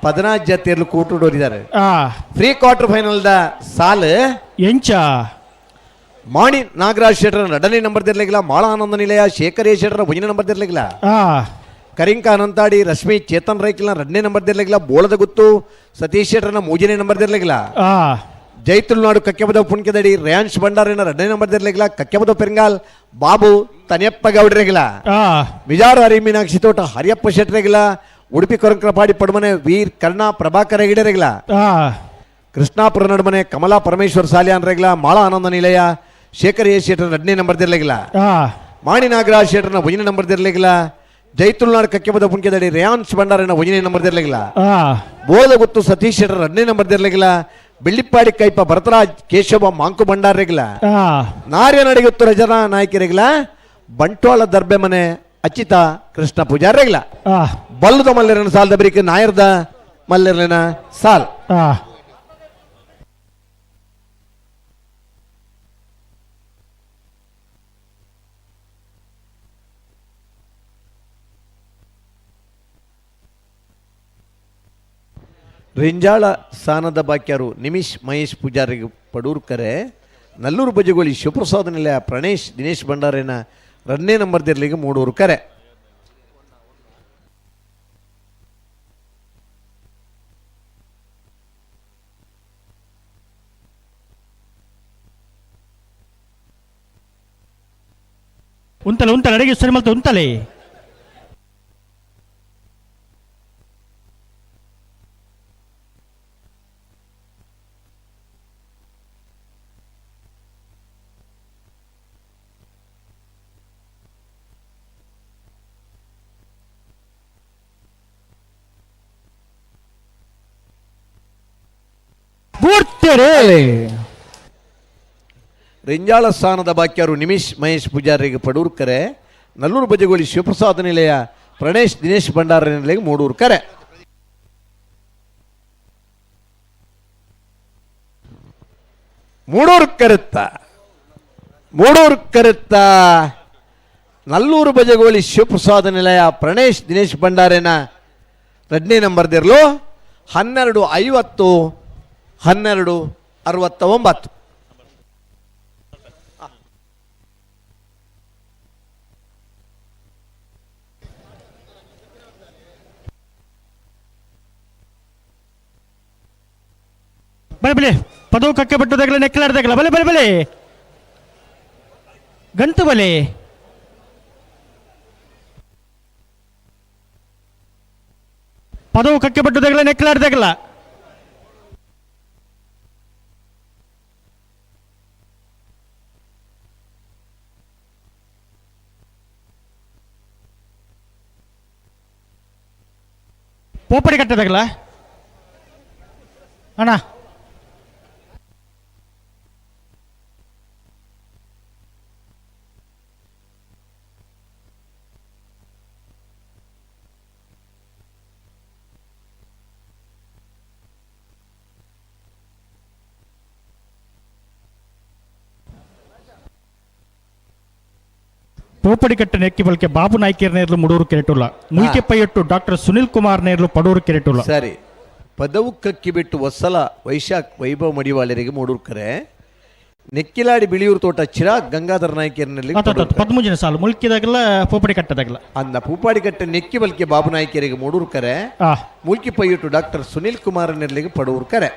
15 ಜತೆಯರ್ಲು ಕೂಟುಡೋರಿದ್ದಾರೆ ಪ್ರೀ ಕ್ವಾರ್ಟರ್ ಫೈನಲ್ ದ ಸಾಲ್ ಎಂಚ ಮಾಣಿ ನಾಗರಾಜ್ ಶೆಟ್ಟರ್ 2ನೇ ನಂಬರ್ ದಿರ್ಲಿಲ್ಲ ಮಾಳ ಆನಂದ ನಿಲಯ ಶೇಖರ್ ಶೆಟ್ಟರ್ 1ನೇ ನಂಬರ್ ದಿರ್ಲಿಲ್ಲ ಕರಿಂಕ ಅನಂತಾಡಿ ರಶ್ಮಿ ಚೇತನ್ ರೈಕಿಲ್ನ 2ನೇ ನಂಬರ್ ದಿರ್ಲಿಲ್ಲ ಬೋಳದ ಗುತ್ತು ಸತೀಶ್ ಶೆಟ್ಟರ್ನ 3ನೇ ನಂಬರ್ ದಿರ್ಲಿಲ್ಲ ಜೈತುಲ್ನಾಡು ಕಕ್ಕೆಬದ ಪುಣ್ಕೆದಡಿ ರೇಯಾನ್ಶ್ ಭಂಡಾರಿನ 2ನೇ ನಂಬರ್ ದಿರ್ಲಿಲ್ಲ ಕಕ್ಕೆಬದ ಪೆರಂಗಾಲ್ ಬಾಬು ತನಿಯಪ್ಪ ಗೌಡ್ರೆಗಿಲ್ಲ ಮಿಜಾರು ಹರಿ ಮೀನಾಕ್ಷಿ ತೋಟ ಹರಿಯಪ್ಪ ಶೆಟ್ರೆಗಿಲ್ಲ ಉಡುಪಿ ಕೊರಂಕರಪಾಡಿ ಪಡುಮನೆ ವೀರ್ ಕರ್ಣ ಪ್ರಭಾಕರ ಹೆಗಡೆರೆಗಿಲ್ಲ ಕೃಷ್ಣಾಪುರ ನಡುಮನೆ ಕಮಲಾ ಪರಮೇಶ್ವರ್ ಸಾಲಿಯಾನ್ ರೆಗಿಲ್ಲ ಮಾಳ ಆನಂದ ನಿಲಯ ಶೇಖರ್ ಎ ಶೆಟ್ಟರ್ 2ನೇ ನಂಬರ್ ದಿರ್ಲಿಲ್ಲ ಮಾಣಿ ನಾಗರಾಜ್ ಶೆಟ್ಟರ್ನ 1ನೇ ನಂಬರ್ ದಿರ್ಲಿಲ್ಲ ಜೈತುಲ್ನಾಡು ಕಕ್ಕೆಬದ ಪುಣ್ಕೆದಡಿ ರೇಯಾನ್ಶ್ ಭಂಡಾರಿನ 1ನೇ ನಂಬರ್ ದಿರ್ಲಿಲ್ಲ ಬೋಳದ ಗುತ್ತು ಸತೀಶ್ ಶೆಟ್ಟರ್ 2ನೇ ನಂಬರ್ ದಿರ್ಲಿಲ್ಲ ಬೆಳ್ಳಿಪ್ಪಾಡಿ ಕೈಪ ಭರತರಾಜ್ ಕೇಶವ ಮಾಂಕು ಭಂಡಾರ್ರೆಗಿಲ್ಲ ನಾರ್ಯ ನಡಿಗುತ್ತು ರಜನಾ ನಾಯಕರಿಗಿಲ್ಲ ಬಂಟ್ವಾಳ ದರ್ಬೆ ಮನೆ ಅಚ್ಚಿತ ಕೃಷ್ಣ ಪೂಜಾರ್ರೆಗಿಲ್ಲ ಬಲ್ಲುದ ಮಲ್ಲೆರನ ಸಾಲದ ಬರೀಕ ನಾಯರ್ದ ಮಲ್ಲೆರನ ಸಾಲ್ ರಿಂಜಾಳ ಸ್ಥಾನದ ಬಾಕ್ಯರು ನಿಮಿಷ್ ಮಹೇಶ್ ಪೂಜಾರಿಗೆ ಪಡೂರು ಕರೆ 400 ಬಜುಗೋಳಿ ಶಿವಪ್ರಸಾದ ನಿಲಯ ಪ್ರಣೇಶ್ ದಿನೇಶ್ ಭಂಡಾರಿನ 2ನೇ ನಂಬರ್ ದಿರ್ಲಿಗೆ ಮೂಡೂರು ಕರೆ ಉಂತಲೆ ಅಡಿಗೆ ಸರಿ ಮಲ್ತ ಉಂತಲೆ ರಿಂಜಾಳ ಸ್ಥಾನದ ಬಾಕ್ಯರು ನಿಮಿಷ್ ಮಹೇಶ್ ಪೂಜಾರಿಗೆ ಪಡೂರು ಕರೆ 400 ಬಜೆಗೋಳಿ ಶಿವಪ್ರಸಾದ ನಿಲಯ ಪ್ರಣೇಶ್ ದಿನೇಶ್ ಭಂಡಾರ ನಿಲಯಗೆ ಮೂಡೂರು ಕರೆ ಮೂಡೂರು ಕರೆತ್ತ 400 ಬಜೆಗೋಳಿ ಶಿವಪ್ರಸಾದ ನಿಲಯ ಪ್ರಣೇಶ್ ದಿನೇಶ್ ಭಂಡಾರಿನ 2ನೇ ನಂಬರ್ ದಿರ್ಲು 12:50 12:69 ಬಲೆ ಬಲೆ ಪದವು ಕಕ್ಕೆ ಬಟ್ಟದಾಗಲ ನೆಕ್ಲಾಡ್ದಾಗಲ ಬಲೆ ಬಲೆ ಬಲೆ ಗಂತು ಬಲೆ ಪದವು ಕಕ್ಕೆ ಬಟ್ಟದಾಗಲ ನೆಕ್ಲಾಡ್ದಾಗಲ ಪೋಪಡಿ ಕಟ್ಟದಾಗಲ ಅಣ್ಣ ಪೋಪಡಿಕಟ್ಟ ನೆಕ್ಕಿ ಬಲ್ಕೆ ಬಾಬು ನಾಯ್ಕೇರ್ ನೇರ್ಲು ಮುಡೂರು ಕೆರೆಟುಲ್ಲ ಮುಲ್ಕೆ ಪೈಯಟ್ಟು ಡಾಕ್ಟರ್ ಸುನಿಲ್ ಕುಮಾರ್ ನೇರ್ಲು ಪಡೂರು ಕೆರೆಟುಲ್ಲ. ಸರಿ, ಪದವು ಕಕ್ಕಿ ಬಿಟ್ಟು ಒಸ್ಸಲ ವೈಶಾಖ್ ವೈಭವ್ ಮಡಿವಾಳರಿಗೆ ಮೂಡೂರ್ಕರೆ ನೆಕ್ಕಿಲಾಡಿ ಬಿಳಿಯೂರು ತೋಟ ಚಿರಾಗ್ ಗಂಗಾಧರ ನಾಯ್ಕೇರಿನಲ್ಲಿ 13ನೇ ಸಾಲು ಮುಲ್ಕಿದಾಗಲ್ಲ ಪೋಪಡಿ ಕಟ್ಟದಾಗಲ್ಲ ಅಂದ ಪೂಪಾಡಿ ಕಟ್ಟೆ ನೆಕ್ಕಿ bulk Babu ನಾಯ್ಕೇರಿಗೆ ಮೂಡೂರ್ಕರೆ Mulki ಪೈಯಿಟ್ಟು doctor Sunil Kumar ನೆರ್ಲಿಗೆ ಪಡೂರ್ಕರೆ.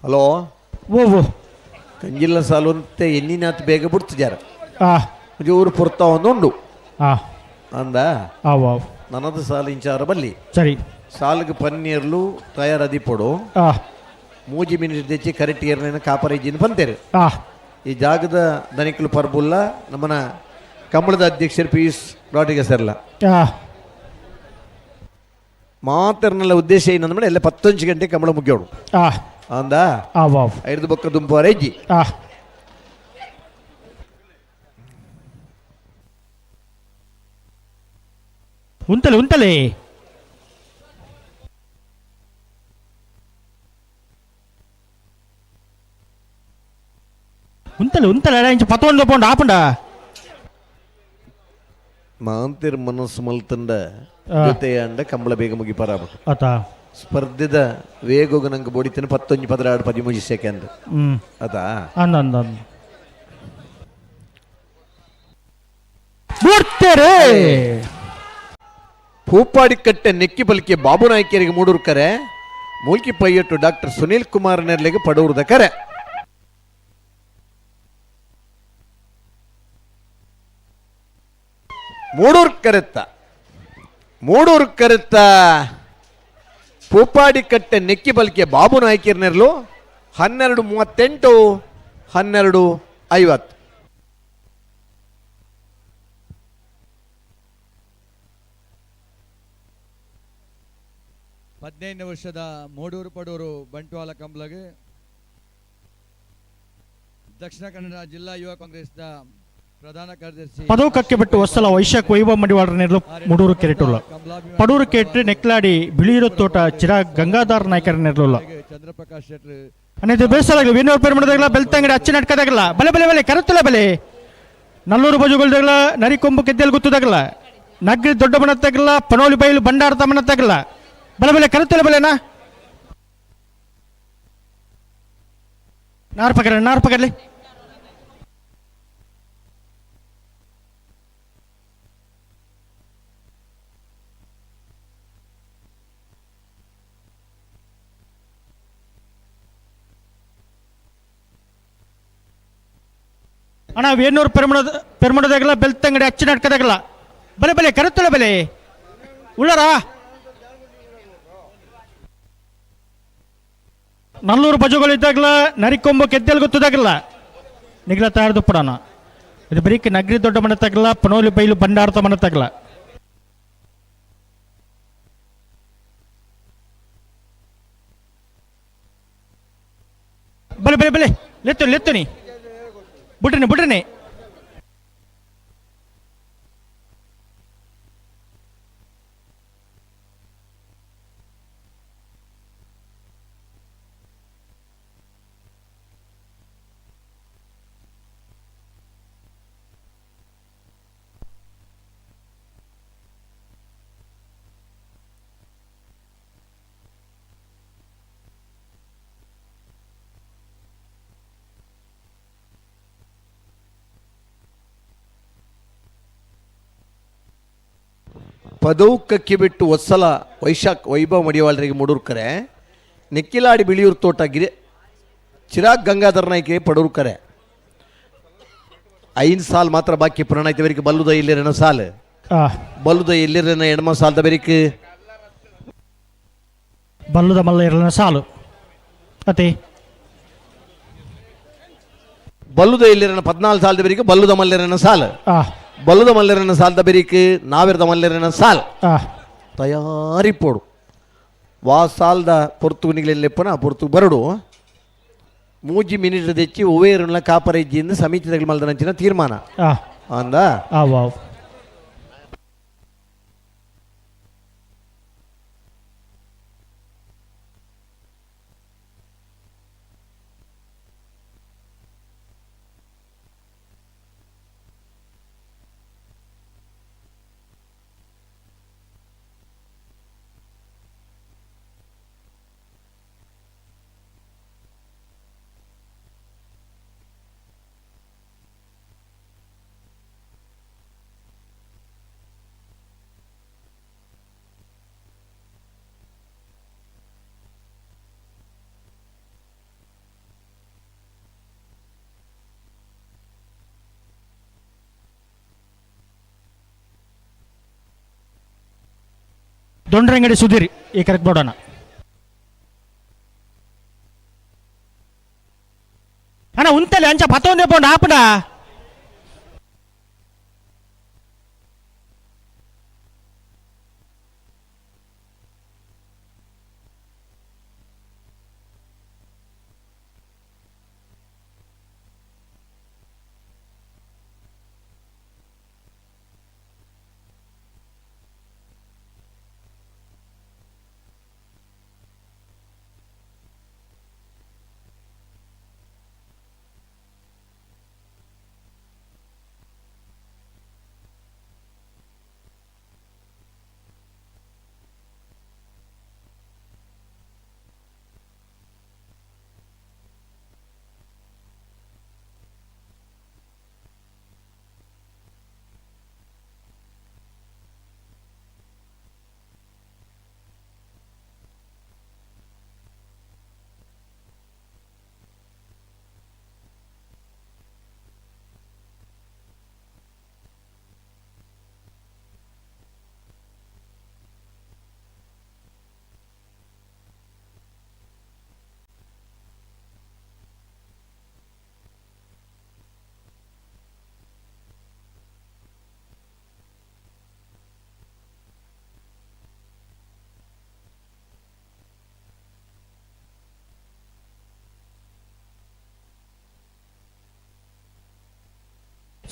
Hello ಓ ಕಂಜಿಲ್ಲ ಸಾಲು ಅಂತ ಎನ್ನಿನಾತ್ ಬೇಗ ಬಿಡ್ತಿದ್ದಾರೆ ಜೋರು ಪುರ್ತಾ ಒಂದುಂಡು ಅಂದ ನನ್ನದು ಸಾಲು ಇಂಚಾರ ಬಲ್ಲಿ ಸರಿ ಸಾಲಿಗೆ ಪನ್ನೀರ್ಲು ತಯಾರದಿ ಪೊಡು ಮೂಜಿ ಮಿನಿಟ್ ತೆಚ್ಚಿ ಕರೆಕ್ಟ್ ಏರ್ನ ಕಾಪರೇಜಿನ ಬಂತೇರು ಈ ಜಾಗದ ಧನಿಕಲು ಪರ್ಬುಲ್ಲ ನಮ್ಮನ ಕಂಬಳದ ಅಧ್ಯಕ್ಷರು ಪಿಯೂಷ್ ರಾಡ್ರಿಗಸ್ ಸರ್ಲ ಮಾತರ್ನಲ್ಲ ಉದ್ದೇಶ ಏನಂದ್ರೆ ಎಲ್ಲ 11 ಗಂಟೆ ಕಂಬಳ ಮುಗ್ಯೋಡು ಅಂದ 5 ಬೊಕ್ಕ ದುಂಪುವರೆ ಹೆಜ್ಜಿ ಉಂಟಲೆ ಉಂಟಲೆ ಉಂಟಲೆ ಉಂಟಲೆ ಇಂಚ 11 ಪೌಂಡ್ ಆಪುಂಡ ಮಾಂತಿರ್ ಮನಸ್ಸು ಮಲ್ತಂಡ ಜೊತೆ ಅಂಡ ಕಂಬಳ ಬೇಗ ಮುಗಿಪಾರ ಸ್ಪರ್ಧೆದ ವೇಗೋಗ ನಂಗೆ ಬೋಡಿತೇನೆ 11 16 13 ಸೆಕೆಂಡ್ ಅದಾ ಪೂಪಾಡಿ ಕಟ್ಟೆ ನೆಕ್ಕಿ ಬಲಿಕೆ ಬಾಬು ನಾಯ್ಕರಿಗೆ ಮೂಡೂರು ಕರೆ ಮೂಲ್ಕಿ ಪೈಯಟ್ಟು ಡಾಕ್ಟರ್ ಸುನೀಲ್ ಕುಮಾರ್ ನೆರ್ಲೆಗೆ ಪಡೂರದ ಕರೆ ಮೂಡೂರು ಕರೆತ್ತ ಪೂಪಾಡಿ ಕಟ್ಟೆ ನೆಕ್ಕಿ ಬಲ್ಕೆ ಬಾಬು ನಾಯ್ಕರ್ನೆರ್ಲು 12:38 12:50 15ನೇ ವರ್ಷದ ಮೂಡೂರು ಪಡೂರು ಬಂಟ್ವಾಳ ಕಂಬಳಗೆ ದಕ್ಷಿಣ ಕನ್ನಡ ಜಿಲ್ಲಾ ಯುವ ಕಾಂಗ್ರೆಸ್ನ ಪ್ರಧಾನ ಕಾರ್ಯದರ್ಶಿ ಪದೋಕಕ್ಕೆ ಬಿಟ್ಟು ಹೊಸಲ ವೈಶಾಖ್ ವೈಭವ್ ಮಡಿವಾಳರನ್ನೆರಲು ಮುಡೂರು ಕೆರೆಟುಲ್ಲ ಪಡೂರು ಕೆಟ್ಟು ನೆಕ್ಲಾಡಿ ಬಿಳಿಯೂರು ತೋಟ ಚಿರಾಗ್ ಗಂಗಾಧರ್ ನಾಯ್ಕರನ್ನೆರಲು ಚಂದ್ರಪ್ರಕಾಶ್ ಶೆಟ್ರು ಅನ್ನದು ಬೇಸಲಾಗಲ್ಲ ವೇಣೂರು ಪೆರುಮಡದಾಗಲ್ಲ ಬೆಳ್ತಂಗಡಿ ಅಚ್ಚಿ ನಡ್ಕದಾಗಲ್ಲ ಬಲೆ ಬಲೆ ಬಲೆ ಕರುತ್ತಲ ಬಲೆ ನಲ್ಲೂರು ಬಜುಗಳ್ದಾಗಲ್ಲ ನರಿಕೊಂಬು ಕೆದ್ದೆಲ್ ಗುತ್ತದಾಗಲ್ಲ ನಗ್ರಿ ದೊಡ್ಡ ಮನತ್ತಾಗಲ್ಲ ಪನೋಲಿ ಬೈಲು ಬಂಡಾರ್ತ ಮನತ್ತಾಗಲ್ಲ ಬಲೆ ಬಲೆ ಕರುತ್ತಲ ಬಲೆನಾ ನಾರ್ಪಕರ್ಲಿ ಅಣ್ಣ ವೇಣೂರು ಪೆರುಮಡದಾಗಲ್ಲ ಬೆಳ್ತಂಗಡಿ ಅಚ್ಚಿ ನಡ್ಕದಾಗಲ್ಲ ಬಲೆ ಬಲೆ ಕರುತ್ತಲ ಬಲೆ ಉಳ್ಳಾರ ನಲ್ಲೂರು ಬಜುಗಳಿದ್ದಾಗಲ ನರಿಕೊಂಬು ಕೆದ್ದೆಲ್ ಗೊತ್ತದಾಗಲ್ಲ ನಿಗ್ಲ ತಾಡ್ದು ಪಡೋಣ ಇದು ಬರೀ ನಗರಿ ದೊಡ್ಡ ಮನತ್ತಾಗಲ್ಲ ಪನೋಲಿ ಬೈಲು ಬಂಡಾರ್ತ ಮನತ್ತಾಗಲ್ಲ ಬಲೆ ಬಲೆ ಬಲೆ ಲೆತ್ತುನಿ ಬಿಟ್ರನೆ ಪದೌಕಕ್ಕೆ ಬಿಟ್ಟು ಒಸ್ಸಲ ವೈಶಾಖ್ ವೈಭವ್ ಮಡಿವಾಳರಿಗೆ ಮೂಡೂರು ಕರೆ ನೆಕ್ಕಿಲಾಡಿ ಬಿಳಿಯೂರು ತೋಟ ಚಿರಾಗ್ ಗಂಗಾಧರ ನಾಯ್ಕರಿಗೆ ಪಡೂರು ಕರೆ ಐನ್ ಸಾಲ್ ಮಾತ್ರ ಬಾಕಿ ಪ್ರಣಾಯ್ತ ಬರೀಕ್ ಬಲ್ಲುದ ಇಲ್ಲಿರನ ಸಾಲ್ ಬಲ್ಲುದ ಇಲ್ಲಿರನ ಎಡಮ ಸಾಲ್ದ ಬರೀಕ್ ಬಲ್ಲುದ ಮಲ್ಲ ಇರಲಿನ ಸಾಲು ಅತೆ ಬಲ್ಲುದ ಇಲ್ಲಿರನ 14 ಸಾಲ್ದ ಬರೀಕ್ ಬಲ್ಲುದ ಮಲ್ಲಿರನ ಸಾಲ್ ಬಲ್ಲುದ ಮಲ್ಲಿರನ ಸಾಲ್ದ ಬರೀಕ್ ನಾವಿರದ ಮಲ್ಲಿರನ ಸಾಲ್ ತಯಾರಿ ಪೋಡು ವಾ ಸಾಲ್ದ ಪೊರ್ತು ನಿಗ್ಲೆಪ್ಪನ ಪೊರ್ತು ಬರಡು 3 ಮಿನಿಟ್ ತೆಚ್ಚಿ ಉವೇರುನ ಕಾಪರ ಇಜ್ಜಿಂದ ಸಮಿತಿ ಮಲ್ದನಂಚಿನ ತೀರ್ಮಾನ ಅಂದ ದೊಂಡ್ರಂಗಡಿ ಸುಧೀರ್ ಈ ಕರೆಕ್ಟ್ ನೋಡೋಣ ಅಣ್ಣ ಉಂತಲ್ಲಿ ಅಂಚ ಪತ್ತೊಂದೇ ಪೌಂಡ್ ಆಪಣ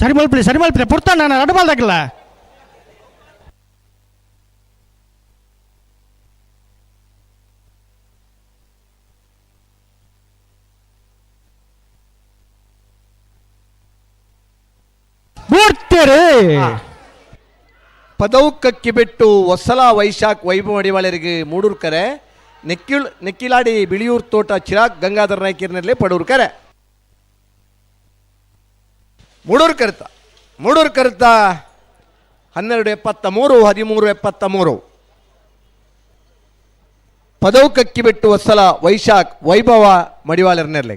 ಸರಿ ಮಲ್ಪಲೆ ಪುರ್ತ ನಾನು ಅಡಬಾಲ್ದಾಗಿಲ್ಲ ಪದೌಕಕ್ಕಿ ಬಿಟ್ಟು ಹೊಸಲ ವೈಶಾಖ್ ವೈಭವ ಮಡಿವಾಳರಿಗೆ ಮೂಡೂರ್ಕರೆ ನೆಕ್ಕಿಲಾಡಿ ಬಿಳಿಯೂರ್ ತೋಟ ಚಿರಾಗ್ ಗಂಗಾಧರ ನಾಯ್ಕರ್ನಲ್ಲಿ ಪಡೂರ್ಕರೆ ಮೂಡೂರ್ ಕರ್ತ 1273 1373 ಪದೌಕಕ್ಕಿ ಬಿಟ್ಟು ಹೊಸಲ ವೈಶಾಖ್ ವೈಭವ ಮಡಿವಾಳರ್ನೆರ್ಲೆ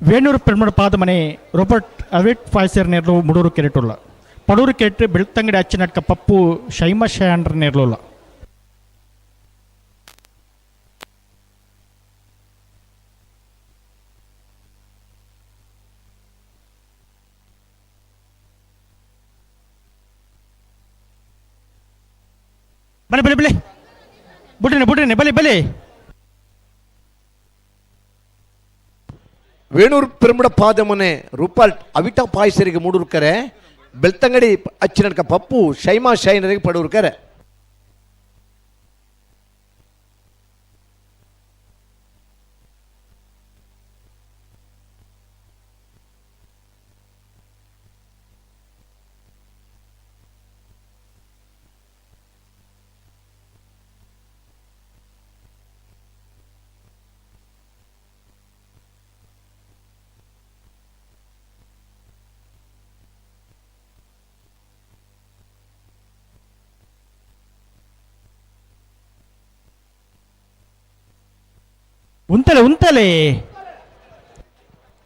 ವೇಣೂರು ಪೆರ್ಮಡ ಪಾದಮನೆ ರೋಬರ್ಟ್ ಅವಿಟ್ ಫಾಯ್ಸರ್ ನೇರ್ಲು ಮುಡೂರು ಕೆರೆಟುಲ್ಲ ಪಡೂರು ಕೆಟ್ಟು ಬೆಳ್ತಂಗಡಿ ಅಚ್ಚಿನಟ್ಕ ಪಪ್ಪು ಶೈಮ ಶಯಾಂಡ್ರ ನೇರ್ಲುಲ್ಲ ಬಲೆ ಬುಟ್ಟಿನೆ ಬಲೆ ವೇಣೂರು ಪೆರುಮಡ ಪಾದಮನೆ ರೂಪಾಲ್ಟ್ ಅವಿಟ ಪಾಯ್ಸರಿಗೆ ಮೂಡೂರ್ಕರೆ ಬೆಳ್ತಂಗಡಿ ಅಚ್ಚಿನಡ್ಕ ಪಪ್ಪು ಶೈಮಾ ಶೈನರಿಗೆ ಪಡೂರ್ಕರೆ ಉಂತಲೆ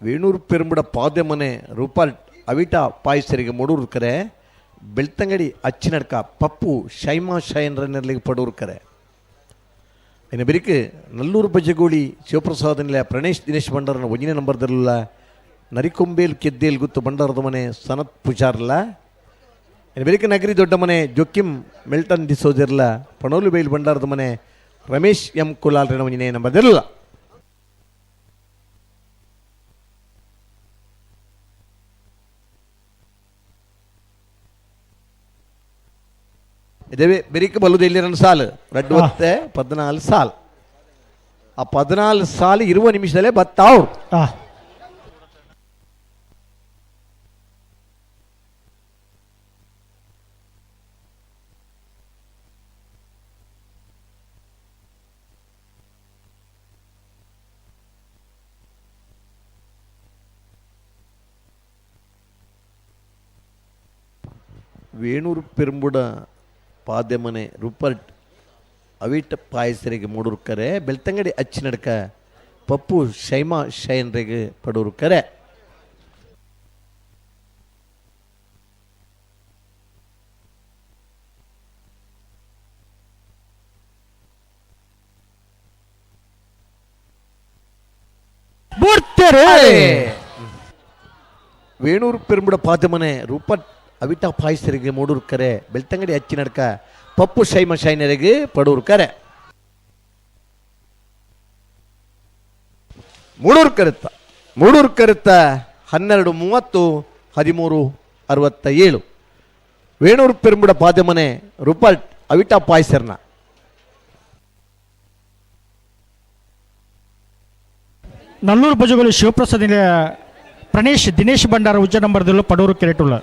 ವೇಣೂರು ಪೆರುಂಬುಡ ಪಾದೆಮನೆ ರೂಪಾಲ್ ಅವಿಟಾ ಪಾಯಸರಿಗೆ ಮೂಡೂರು ಕರೆ ಬೆಳ್ತಂಗಡಿ ಅಚ್ಚಿನಡ್ಕ ಪಪ್ಪು ಶೈಮಾ ಶಯನ್ರನ್ನರ್ಲಿಗೆ ಪಡೂರು ಕರೆ ಇನ್ನು ಬೆರಿಕೆ ನಲ್ಲೂರು ಬಜ್ಜಗೋಳಿ ಶಿವಪ್ರಸಾದನಿಲ್ಲ ಪ್ರಣೇಶ್ ದಿನೇಶ್ ಭಂಡಾರನ ಒಂಜಿನ ನಂಬರ್ದಲ್ಲ ನರಿಕೊಂಬೇಲ್ ಕೆದ್ದೇಲ್ ಗುತ್ತು ಭಂಡಾರದ ಮನೆ ಸನತ್ ಪೂಜಾರ್ಲ ಇನ್ನು ಬೆರಿಕೆ ನಗರಿ ದೊಡ್ಡ ಮನೆ ಜೊಕ್ಕಿಮ್ ಮೆಲ್ಟನ್ ಡಿಸೋಜರ್ಲ ಪಣೋಲು ಬೈಲ್ ಭಂಡಾರದ ಮನೆ ರಮೇಶ್ ಎಂ ಕುಲಾಲ್ರನ ಒಂಜಿನ ನಂಬರ್ದಲ್ಲ ഇതേ ബെരിക്ക് ബലുദല്ലിരണ്ട് സാല് റെഡ് വത്തെ 14 സാൽ ആ 14 സാൽ 20 ನಿಮಿಷದಲ್ಲೇ ಬತ್ತಾವ್ ವೇಣೂರು ಪೆರುಂಬುಡ ಪಾದ್ಯಮನೆ ರೂಪರ್ಟ್ ಅವಿಟ ಪಾಯಸರಿಗೆ ಮೂಡೂರು ಕರೆ ಬೆಳ್ತಂಗಡಿ ಅಚ್ಚಿನಡ್ಕ ಪಪ್ಪು ಶೈಮಾ ಶಯನ್ರಿಗೆ ಪಡೂರು ಕರೆ ವೇಣೂರು ಪೆರುಂಬುಡ ಪಾದ್ಯಮನೆ ರೂಪರ್ಟ್ ಅವಿಟಾ ಪಾಯಸರಿಗೆ ಮೂಡೂರು ಕರೆ ಬೆಳ್ತಂಗಡಿ ಅಚ್ಚಿನಡ್ಕ ಪಪ್ಪು ಶೈಮ ಶೈನರಿಗೆ ಪಡೂರು ಕರೆ ಮೂಡೂರು ಕರೆತ್ತ 12:30 13:67 ವೇಣೂರು ಪೆರುಂಬುಡ ಪಾದ್ಯಮನೆ ರೂಪರ್ಟ್ ಅವಿಟಾ ಪಾಯಸರ್ನ ನಲ್ಲೂರು ಬಜಗೋಳಿ ಶಿವಪ್ರಸಾದ್ ಪ್ರಣೇಶ್ ದಿನೇಶ್ ಭಂಡಾರ ಉಜ್ಜ ನಂಬರ್ದಲ್ಲೂ ಪಡೂರು ಕೆರೆಟುಲ್ಲ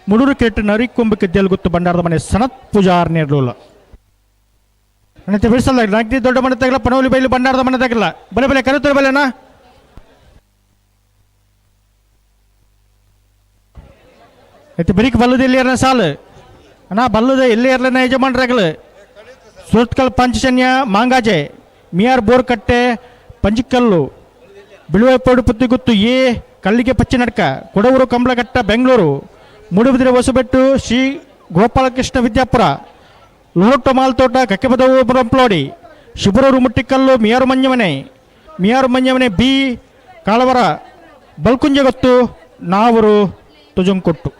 ಮುಡೂರು ಕೆರೆಟ್ಟು ನರಿಕೊಂಬು ಕೆದ್ದೆಲ್ ಗುತ್ತು ಭಂಡಾರದ ಮನೆ ಸನತ್ ಪೂಜಾರ್ ನೇರ್ಲುಲ್ಲ ಬಿಡಿಸಲ್ಲ ನಗರಿ ದೊಡ್ಡ ಮನೆ ತಗಲ ಪನೋಲಿ ಬೈಲು ಭಂಡಾರದ ಮನೆ ತಗಲ್ಲ ಬಲೆ ಕರೆತರು ಬಲೆನಾ ಬರೀಕ್ ಬಲ್ಲದ ಎಲ್ಲಿಯರ್ನ ಸಾಲು ಅಣ್ಣ ಬಲ್ಲದ ಎಲ್ಲಿಯರ್ಲನ ಯಜಮಾನ್ರಾಗಲು ಸುರತ್ಕಲ್ ಪಂಚಶನ್ಯ ಮಾಂಗಾಜೆ ಮಿಯಾರ್ ಬೋರ್ಕಟ್ಟೆ ಪಂಜಿಕಲ್ಲು ಬಿಳುವೆಪ್ಪೋಡು ಪುತ್ತಿಗುತ್ತು ಕಳ್ಳಿಗೆ ಪಚ್ಚಿನಡ್ಕ ಕೊಡವೂರು ಕಂಬಳಘಟ್ಟ ಬೆಂಗಳೂರು ಮೂಡುಬಿದಿರೆ ಹೊಸಬೆಟ್ಟು ಶ್ರೀ ಗೋಪಾಲಕೃಷ್ಣ ವಿದ್ಯಾಪುರ ಲೋಟೋ ಮಾಲ್ತೋಟ ಕಕ್ಕೆಬದವು ರಂಪ್ಲೋಡಿ ಶಿಬರೂರು ಮುಟ್ಟಿಕಲ್ಲು ಮಿಯಾರು ಮಂಜಮನೆ ಬಿ ಕಾಳವರ ಬಲ್ಕುಂಜಗೊತ್ತು ನಾವರು ತುಜಂಕೊಟ್ಟು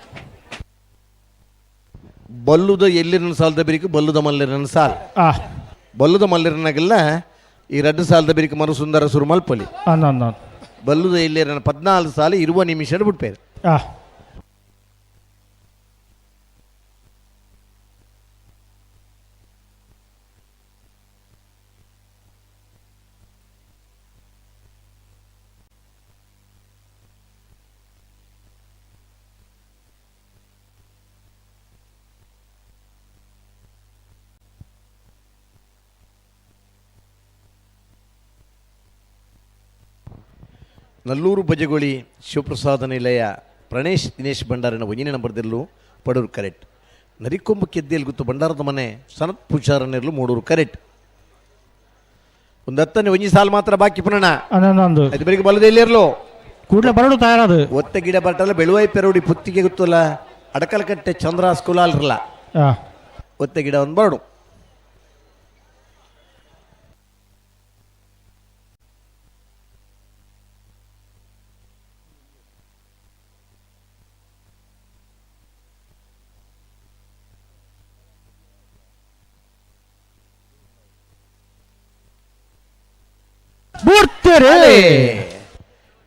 ಬಲ್ಲುದ ಎಲ್ಲಿರನ ಸಾಲದ ಬಿರಿಕು ಬಲ್ಲುದ ಮಲ್ಲಿರನ ಸಾಲ್ ಬಲ್ಲುದ ಮಲ್ಲಿರನಾಗೆಲ್ಲ ಈ 2 ಸಾಲದ ಬಿರಿಕು ಮರು ಸುಂದರ ಸುರು ಮಲ್ಪಲಿ ಬಲ್ಲುದ ಎಲ್ಲಿರನ 14 ಸಾಲ 20 ನಿಮಿಷ ಬಿಟ್ಪೇರು ನಲ್ಲೂರು ಬಜಗೋಳಿ ಶಿವಪ್ರಸಾದ ನಿಲಯ ಪ್ರಣೇಶ್ ದಿನೇಶ್ ಭಂಡಾರನ ಒಂಜಿನ ನಂಬರ್ದಲ್ಲೂ ಪಡೂರು ಕರೆಕ್ಟ್ ನರಿಕೊಂಬು ಕೆದ್ದೆಲ್ ಗುತ್ತು ಭಂಡಾರದ ಮನೆ ಸನತ್ ಪೂಜಾರನಿರಲು ಮೂಡೂರು ಕರೆಕ್ಟ್ ಒಂದು 10ನೇ ಒಂಜಿ ಸಾಲು ಮಾತ್ರ ಬಾಕಿ ಪುನಃ ಅದು ಬರೀ ಬಲದ ಎಲ್ಲಿರಲು ಕೂಡಲೇ ಬರಡು ತಯಾರದು ಒತ್ತೆ ಗಿಡ ಬರ್ತಲ್ಲ ಬೆಳುವಾಯಿ ಪೆರೋಡಿ ಪುತ್ತಿಗೆ ಗೊತ್ತಲ್ಲ ಅಡಕಲ್ಕಟ್ಟೆ ಚಂದ್ರ ಸ್ಕೂಲ್ ಅಲ್ರಲ್ಲ ಒತ್ತೆ ಗಿಡ ಒಂದು ಬರಡು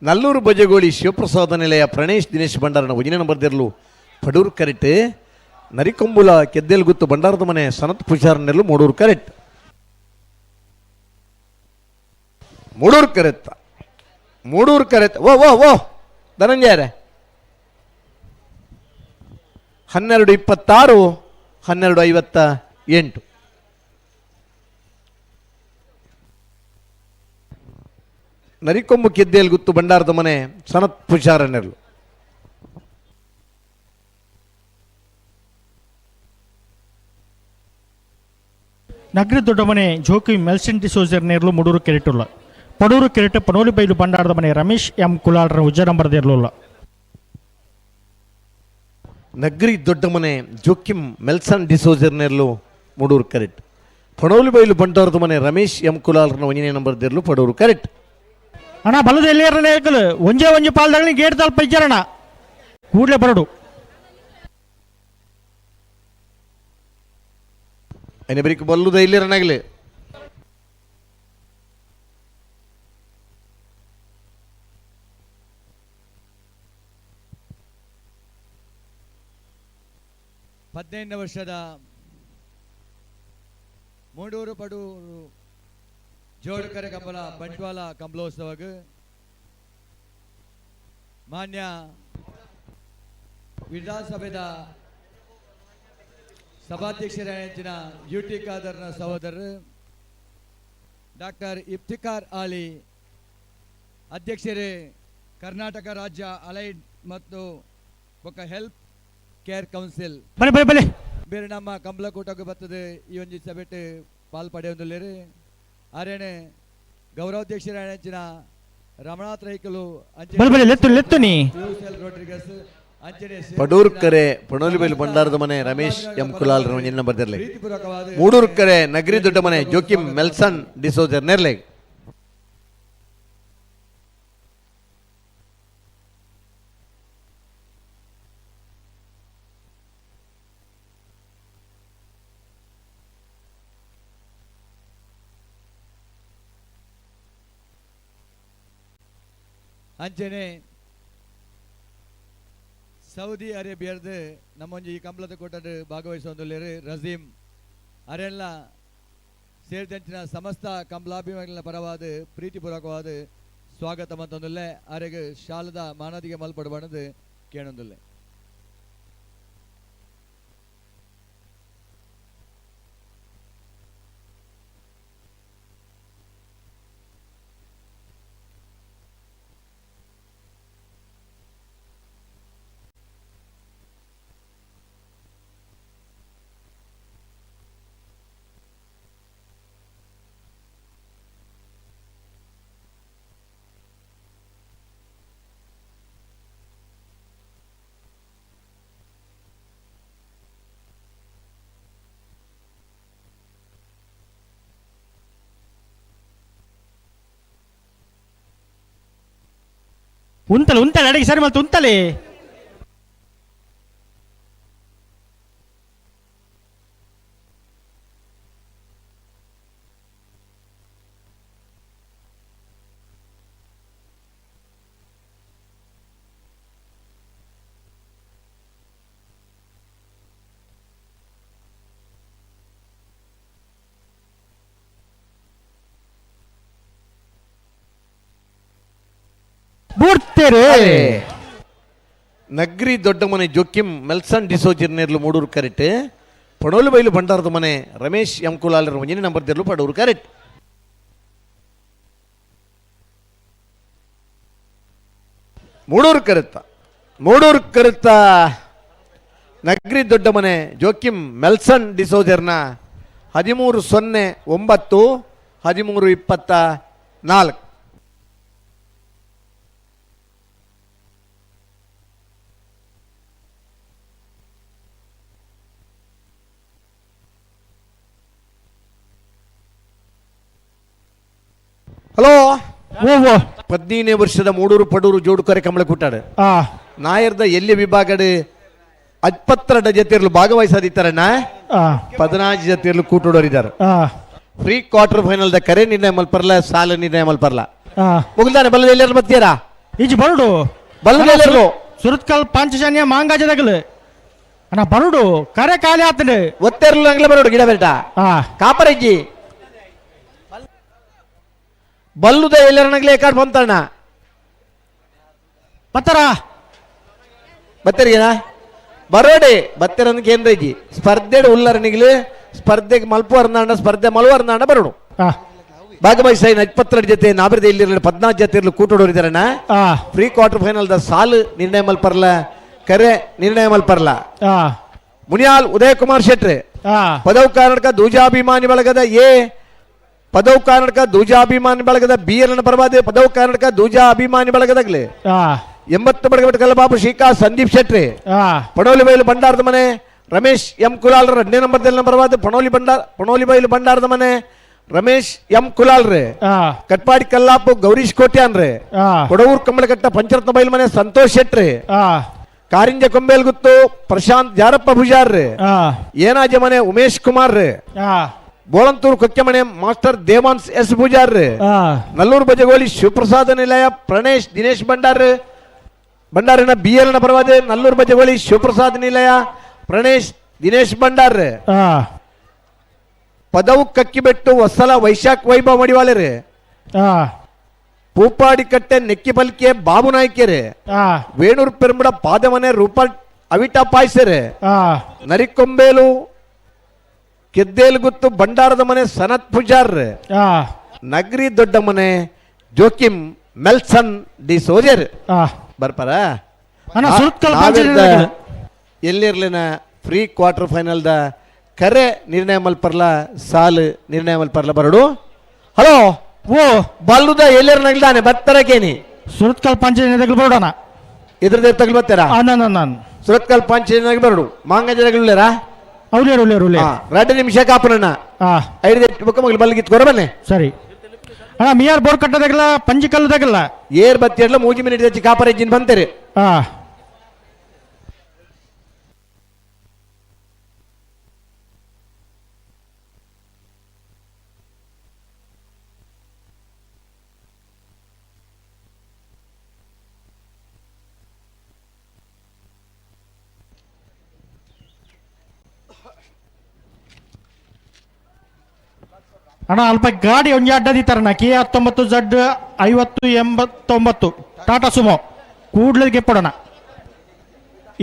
ನಲ್ಲೂರು ಬಜಗೋಳಿ ಶಿವಪ್ರಸಾದ ನಿಲಯ ಪ್ರಣೇಶ್ ದಿನೇಶ್ ಭಂಡಾರನ ಒಂಜಿನ ನಂಬರ್ದಿರಲು ಪಡೂರು ಕರೆಕ್ಟ್ ನರಿಕೊಂಬುಲ ಕೆದ್ದೆಲ್ ಗುತ್ತು ಭಂಡಾರದ ಮನೆ ಸನತ್ ಪೂಜಾರನೆಲ್ಲೂ ಮೂಡೂರು ಕರೆಕ್ಟ್ ಮೂಡೂರು ಕರೆಕ್ಟ್ ಓ ಧನಂಜಯರೇ 12:26 12:58 ನರಿಕೊಂಬು ಕೆದ್ದೇಲ್ ಗುತ್ತು ಭಂಡಾರದ ಮನೆ ಸನತ್ ಪೂಜಾರನೆರಲು ನಗರಿ ದೊಡ್ಡ ಮನೆ ಜೋಕಿ ಮೆಲ್ಸೆನ್ ಡಿಸೋಜರ್ ನೇರ್ಲು ಮೂಡೂರು ಕೆರೆಟುಲ್ಲ ಪಡೂರು ಕಿರೀಟ ಪನೋಲಿ ಬೈಲು ಬಂಡಾರದ ಮನೆ ರಮೇಶ್ ಎಂ ಕುಲಾಲ್ರ ಉಜ್ಜ ನಂಬರ್ ಇರಲಿಲ್ಲ. ನಗ್ರಿ ದೊಡ್ಡ ಮನೆ ಜೋಕಿಮ್ ಮೆಲ್ಸನ್ ಡಿಸೋಜರ್ನೆರ್ಲು ಮೂಡೂರು ಕರೆಕ್ಟ್. ಪಣೋಲಿ ಬೈಲು ಬಂಡಾರದ ಮನೆ ರಮೇಶ್ ಎಂ ಕುಲಾಲ್ರನ ಒಂಜನೇ ನಂಬರ್ ದೇರ್ಲು ಪಡೂರು ಕರೆಕ್ಟ್. ಅಣ್ಣ ಬಲದ ಎಲ್ಲಿರಲೇಕಲು ಒಂಜೆ ಪಾಲ್ದಾಗಲಿ ಗೇಟ್ ತಲ್ಪ ಇಜ್ಜರಣ ಕೂಡಲೇ ಬರಡು. അതിനെപ്പറ്റി ബല്ലു ധൈര്യനാകില്ലേ ಹದಿನೈದನೇ ವರ್ಷದ ಮೂಡೂರು ಪಡೂರು ಜೋಡುಕರೆ ಕಂಬಳ ಬಂಟ್ವಾಳ ಕಂಬಳೋತ್ಸವಕ್ಕೆ ಮಾನ್ಯ ವಿಧಾನಸಭೆದ ಸಭಾಧ್ಯಕ್ಷರಾದ ಯುಟಿ ಖಾದರ್ನ ಸಹೋದರರು ಡಾಕ್ಟರ್ ಇಫ್ತಿಕಾರ್ ಆಲಿ ಅಧ್ಯಕ್ಷರೇ ಕರ್ನಾಟಕ ರಾಜ್ಯ ಅಲೈಡ್ ಮತ್ತು ಹೆಲ್ಪ್ ಕೇರ್ ಕೌನ್ಸಿಲ್ ಬೇರೆ ನಮ್ಮ ಕಂಬಳಕೂಟಕ್ಕೆ ಬರ್ತದೆ ಈ ಒಂದು ಸಭೆಟ್ ಪಾಲ್ಪಡೆಯೊಂದುಲ್ಲೇರು ಆರೇನೆ ಗೌರವಾಧ್ಯಕ್ಷರಾದ ರಮಣಾಥ್ ರೈಕಲು ರೋಡ್ರಿಗಸ್ ಪಡೂರ್ಕರೆ ಪಣೋಲಿ ಬೈಲು ಬಂಡಾರದ ಮನೆ ರಮೇಶ್ ಎಂ ಕುಲಾಲ್ ಒಂಜನೇ ನಂಬರ್ ದೇರ್ಲೆ. ಮೂಡೂರ್ಕರೆ ನಗರಿ ದೊಡ್ಡ ಮನೆ ಜೋಕಿಮ್ ಮೆಲ್ಸನ್ ಡಿಸೋಜರ್ ನೆರ್ಲೆ. ಅಂಚನೆ ಸೌದಿ ಅರೇಬಿಯರ್ದು ನಮ್ಮೊಂಜಿ ಈ ಕಂಬಳದ ಕೂಟದ ಭಾಗವಹಿಸುವಂದುಲ್ಲೇರು ರಜೀಮ್ ಅರೆಲ್ಲ ಸೇರಿದಂಚಿನ ಸಮಸ್ತ ಕಂಬಳಾಭಿಮಾನಿಗಳ ಪರವಾದ ಪ್ರೀತಿಪೂರ್ವಕವಾದ ಸ್ವಾಗತ ಮಂತೊಂದುಲ್ಲೆ ಅರೆಗೆ ಶಾಲದ ಮಾನದಿಗೆ ಮಲ್ಪಡುವಣದು ಕೇಳೊಂದುಲ್ಲೆ. ಉಂತಲೆ ಅಡಿಗೆ ಸರಿ ಮಲ್ತು ಉಂತಲೆ ನಗ್ರಿ ದೊಡ್ಡ ಮನೆ ಜೋಕಿಮ್ ಮೆಲ್ಸನ್ ಡಿಸೋಜರ್ ನೆರ್ಲು ಮೂಡೂರು ಕರೆಕ್ಟ್. ಪಣೋಲಿ ಬೈಲು ಬಂಡಾರದ ಮನೆ ರಮೇಶ್ ಎಂ ಕುಲಾಲ್ ಒಂಜನೇ ನಂಬರ್ ದೇರ್ಲು ಪಡೂರು ಕರೆಕ್ಟ್. ಮೂಡೂರು ಕರೆತ್ತ ನಗ್ರಿ ದೊಡ್ಡ ಮನೆ ಜೋಕಿಮ್ ಮೆಲ್ಸನ್ ಡಿಸೋಜರ್ನ 13/09/1324. ಹಲೋ 15ನೇ ವರ್ಷದ ಮೂಡೂರು ಪಡೂರು ಜೋಡುಕರೆ ಕಂಬಳ ಕೂಟಾಡು ನಾಯರ್ದ ಎಲ್ಲಿ ವಿಭಾಗಡ್ 22 ಜೊತೆರ್ಲು ಭಾಗವಹಿಸದಿತ್ತಾರಣ್ಣ 14 ಜೊತೆರ್ಲು ಕೂಟೋಡೋರಿದ್ದಾರೆ. ಪ್ರೀ ಕ್ವಾರ್ಟರ್ ಫೈನಲ್ ದ ಕರೆ ನಿರ್ಣಯ ಮಲ್ಪರ್ಲ ಸಾಲ ನಿರ್ಣಯ ಮಲ್ಪರ್ಲ ಮುಗಿದಾನೆ ಬಲ್ಲದ ಎಲ್ಲರೂ ಬರ್ತೀರಾ ಈಜು ಬರುಡು ಬಲ್ಲದ ಎಲ್ಲರೂ ಸುರತ್ಕಲ್ ಪಾಂಚಜನ್ಯ ಮಾಂಗಾಜದಗಲು ಅಣ್ಣ ಬರುಡು ಕರೆ ಖಾಲಿ ಆತಂಡು ಒತ್ತೆರ್ಲು ಅಂಗ್ಲ ಬರೋಡು ಗಿಡ ಬೆಟ್ಟ ಕಾಪರಜ್ಜಿ ಬಲ್ಲುದ ಎಲ್ಲರನಗ್ಲೇ ಕಾಡ್ ಬಂತಣ್ಣ ಬತ್ತರಿಗೇನ ಬರೋಡಿ ಬತ್ತರನ್ ಕೇಂದ್ರಜಿ ಸ್ಪರ್ಧೆ ಉಲ್ಲರನಿಗ್ಲು ಸ್ಪರ್ಧೆಗೆ ಮಲ್ಪು ಅರ್ನಾಂಡ ಸ್ಪರ್ಧೆ ಮಲ್ವ ಅರ್ನಾಂಡ ಬರೋಡು ಭಾಗವಹಿಸ 22 ಜೊತೆ ನಾಬ್ರದ ಇಲ್ಲಿ 14 ಜೊತೆ ಕೂಟೋಡೋರಿದಾರಣ್ಣ. ಪ್ರೀ ಕ್ವಾರ್ಟರ್ ಫೈನಲ್ ದ ಸಾಲು ನಿರ್ಣಯ ಮಲ್ಪರ್ಲ ಕರೆ ನಿರ್ಣಯ ಮಲ್ಪರ್ಲ ಮುನಿಯಾಲ್ ಉದಯ್ ಕುಮಾರ್ ಶೆಟ್ಟಿ ಪದವು ಕರ್ನಾಟಕ ಧ್ವಜಾಭಿಮಾನಿ ಬಳಗದ ಎ ಪದವು ಕರ್ನಾಟಕ ದೂಜ ಅಭಿಮಾನಿ ಬಳಗದ ಬಿಎಲ್ನ ಪರವಾದ ಪದವು ಕರ್ನಾಟಕ ದೂಜ ಅಭಿಮಾನಿ ಬಳಗದಾಗಲಿ 80 ಬಡಗಬೆಟ್ಟ ಕಲ್ಲಬಾಬು ಶ್ರೀಕಾ ಸಂದೀಪ್ ಶೆಟ್ಟಿ ಪಡೋಲಿ ಬೈಲು ಬಂಡಾರದ ಮನೆ ರಮೇಶ್ ಎಂ ಕುಲಾಲ್ರ 2ನೇ ನಂಬರ್ದಲ್ಲಿ ಪರವಾದ ಪಣೋಲಿ ಬೈಲು ಬಂಡಾರದ ಮನೆ ರಮೇಶ್ ಎಂ ಕುಲಾಲ್ರೆ ಕಟ್ಪಾಡಿ ಕಲ್ಲಾಪು ಗೌರೀಶ್ ಕೋಟ್ಯಾನ್ ರೇ ಕೊಡವೂರ್ ಕಂಬಳಕಟ್ಟ ಪಂಚರತ್ನ ಬೈಲು ಮನೆ ಸಂತೋಷ್ ಶೆಟ್ರಿ ಕಾರಿಂಜ ಕೊಂಬೇಲ್ಗುತ್ತು ಪ್ರಶಾಂತ್ ಜಾರಪ್ಪ ಭುಜಾರ್ ರೇ ಏನಾಜ ಮನೆ ಉಮೇಶ್ ಕುಮಾರ್ ರೇ ಬೋಳಂತೂರು ಕೊಕ್ಕೆ ಮನೆ ಮಾಸ್ಟರ್ ದೇವಾನ್ಸ್ ಎಸ್ ಭುಜಾರ್ ರೇ ನಲ್ಲೂರು ಬಜಗೋಳಿ ಶಿವಪ್ರಸಾದ ನಿಲಯ ಪ್ರಣೇಶ್ ದಿನೇಶ್ ಭಂಡಾರಿನ ಬಿಎಲ್ನ ಪರವಾದ ನಲ್ಲೂರು ಬಜಗೋಳಿ ಶಿವಪ್ರಸಾದ್ ನಿಲಯ ಪ್ರಣೇಶ್ ದಿನೇಶ್ ಭಂಡಾರ್ ಪದವು ಕಕ್ಕಿಬೆಟ್ಟು ಹೊಸಲ ವೈಶಾಖ್ ವೈಭವ ಮಡಿವಾಳೆ ರೇ ಪೂಪಾಡಿ ಕಟ್ಟೆ ನೆಕ್ಕಿ ಪಲ್ಕೆ ಬಾಬು ನಾಯ್ಕೆರೆ ವೇಣೂರು ಪೆರುಂಬಡ ಪಾದಮನೆ ರೂಪ ಅವಿಟ ಪಾಯ್ಸರೆ ನರಿಕೊಂಬೇಲು ಕೆದ್ದೇಲ್ಗುತ್ತು ಬಂಡಾರದ ಮನೆ ಸನತ್ ಪೂಜಾರ್ ನಗರಿ ದೊಡ್ಡ ಮನೆ ಜೋಕಿಮ್ ಮೆಲ್ಸನ್ ಡಿ ಸೋಜರ್ ಬರ್ಪಾರ ಎಲ್ಲಿರ್ಲಿನ ಫ್ರೀ ಕ್ವಾರ್ಟರ್ ಫೈನಲ್ ದ ಕರೆ ನಿರ್ಣಯ ಮಲ್ಪರ್ಲ ಸಾಲು ನಿರ್ಣಯ ಮಲ್ಪರ್ಲ ಬರಡು ಹಲೋ ಓ ಬಲ್ಲುದ ಎಲ್ಲರ ನಗಲ್ದಾನೆ ಬತ್ತರಕೇನಿ ಸುರತ್ಕಲ್ ಪಂಚಾಯತ್ ಬರೋಣ ಇದ್ರದೇ ತಗಲ್ ಬರ್ತಾರ ಸುರತ್ಕಲ್ ಪಂಚಾಯತ್ ಬರಡು ಮಾಂಗಜರಗಳುಳ್ಳೇರಾ ಅವ್ಲೇರು 2 ನಿಮಿಷ ಕಾಪನಣ್ಣ 5 ಬುಕ್ಕ ಮಗಲು ಬಲ್ಲಿಗಿತ್ತು ಕೊರಬನ್ನೆ ಸರಿ ಅಣ್ಣ ಮಿಯಾರ್ ಬೋರ್ ಕಟ್ಟದಾಗಲ್ಲ ಪಂಜಿಕಲ್ಲದಾಗಲ್ಲ ಏರ್ ಬತ್ತಿ ಮೂಜಿ ಮಿನಿಟ್ ಹೆಚ್ಚು ಕಾಪರ್ ಎಜ್ಜಿನ ಬಂತೇರಿ ಅಣ್ಣ ಅಲ್ಪ ಗಾಡಿ ಒಂಜಿ ಅಡ್ಡದಿತ್ತಾರಣ್ಣ K19Z 5089 ಟಾಟಾ ಸುಮೋ ಕೂಡ್ಲಿಗೆ ಪಡೋಣ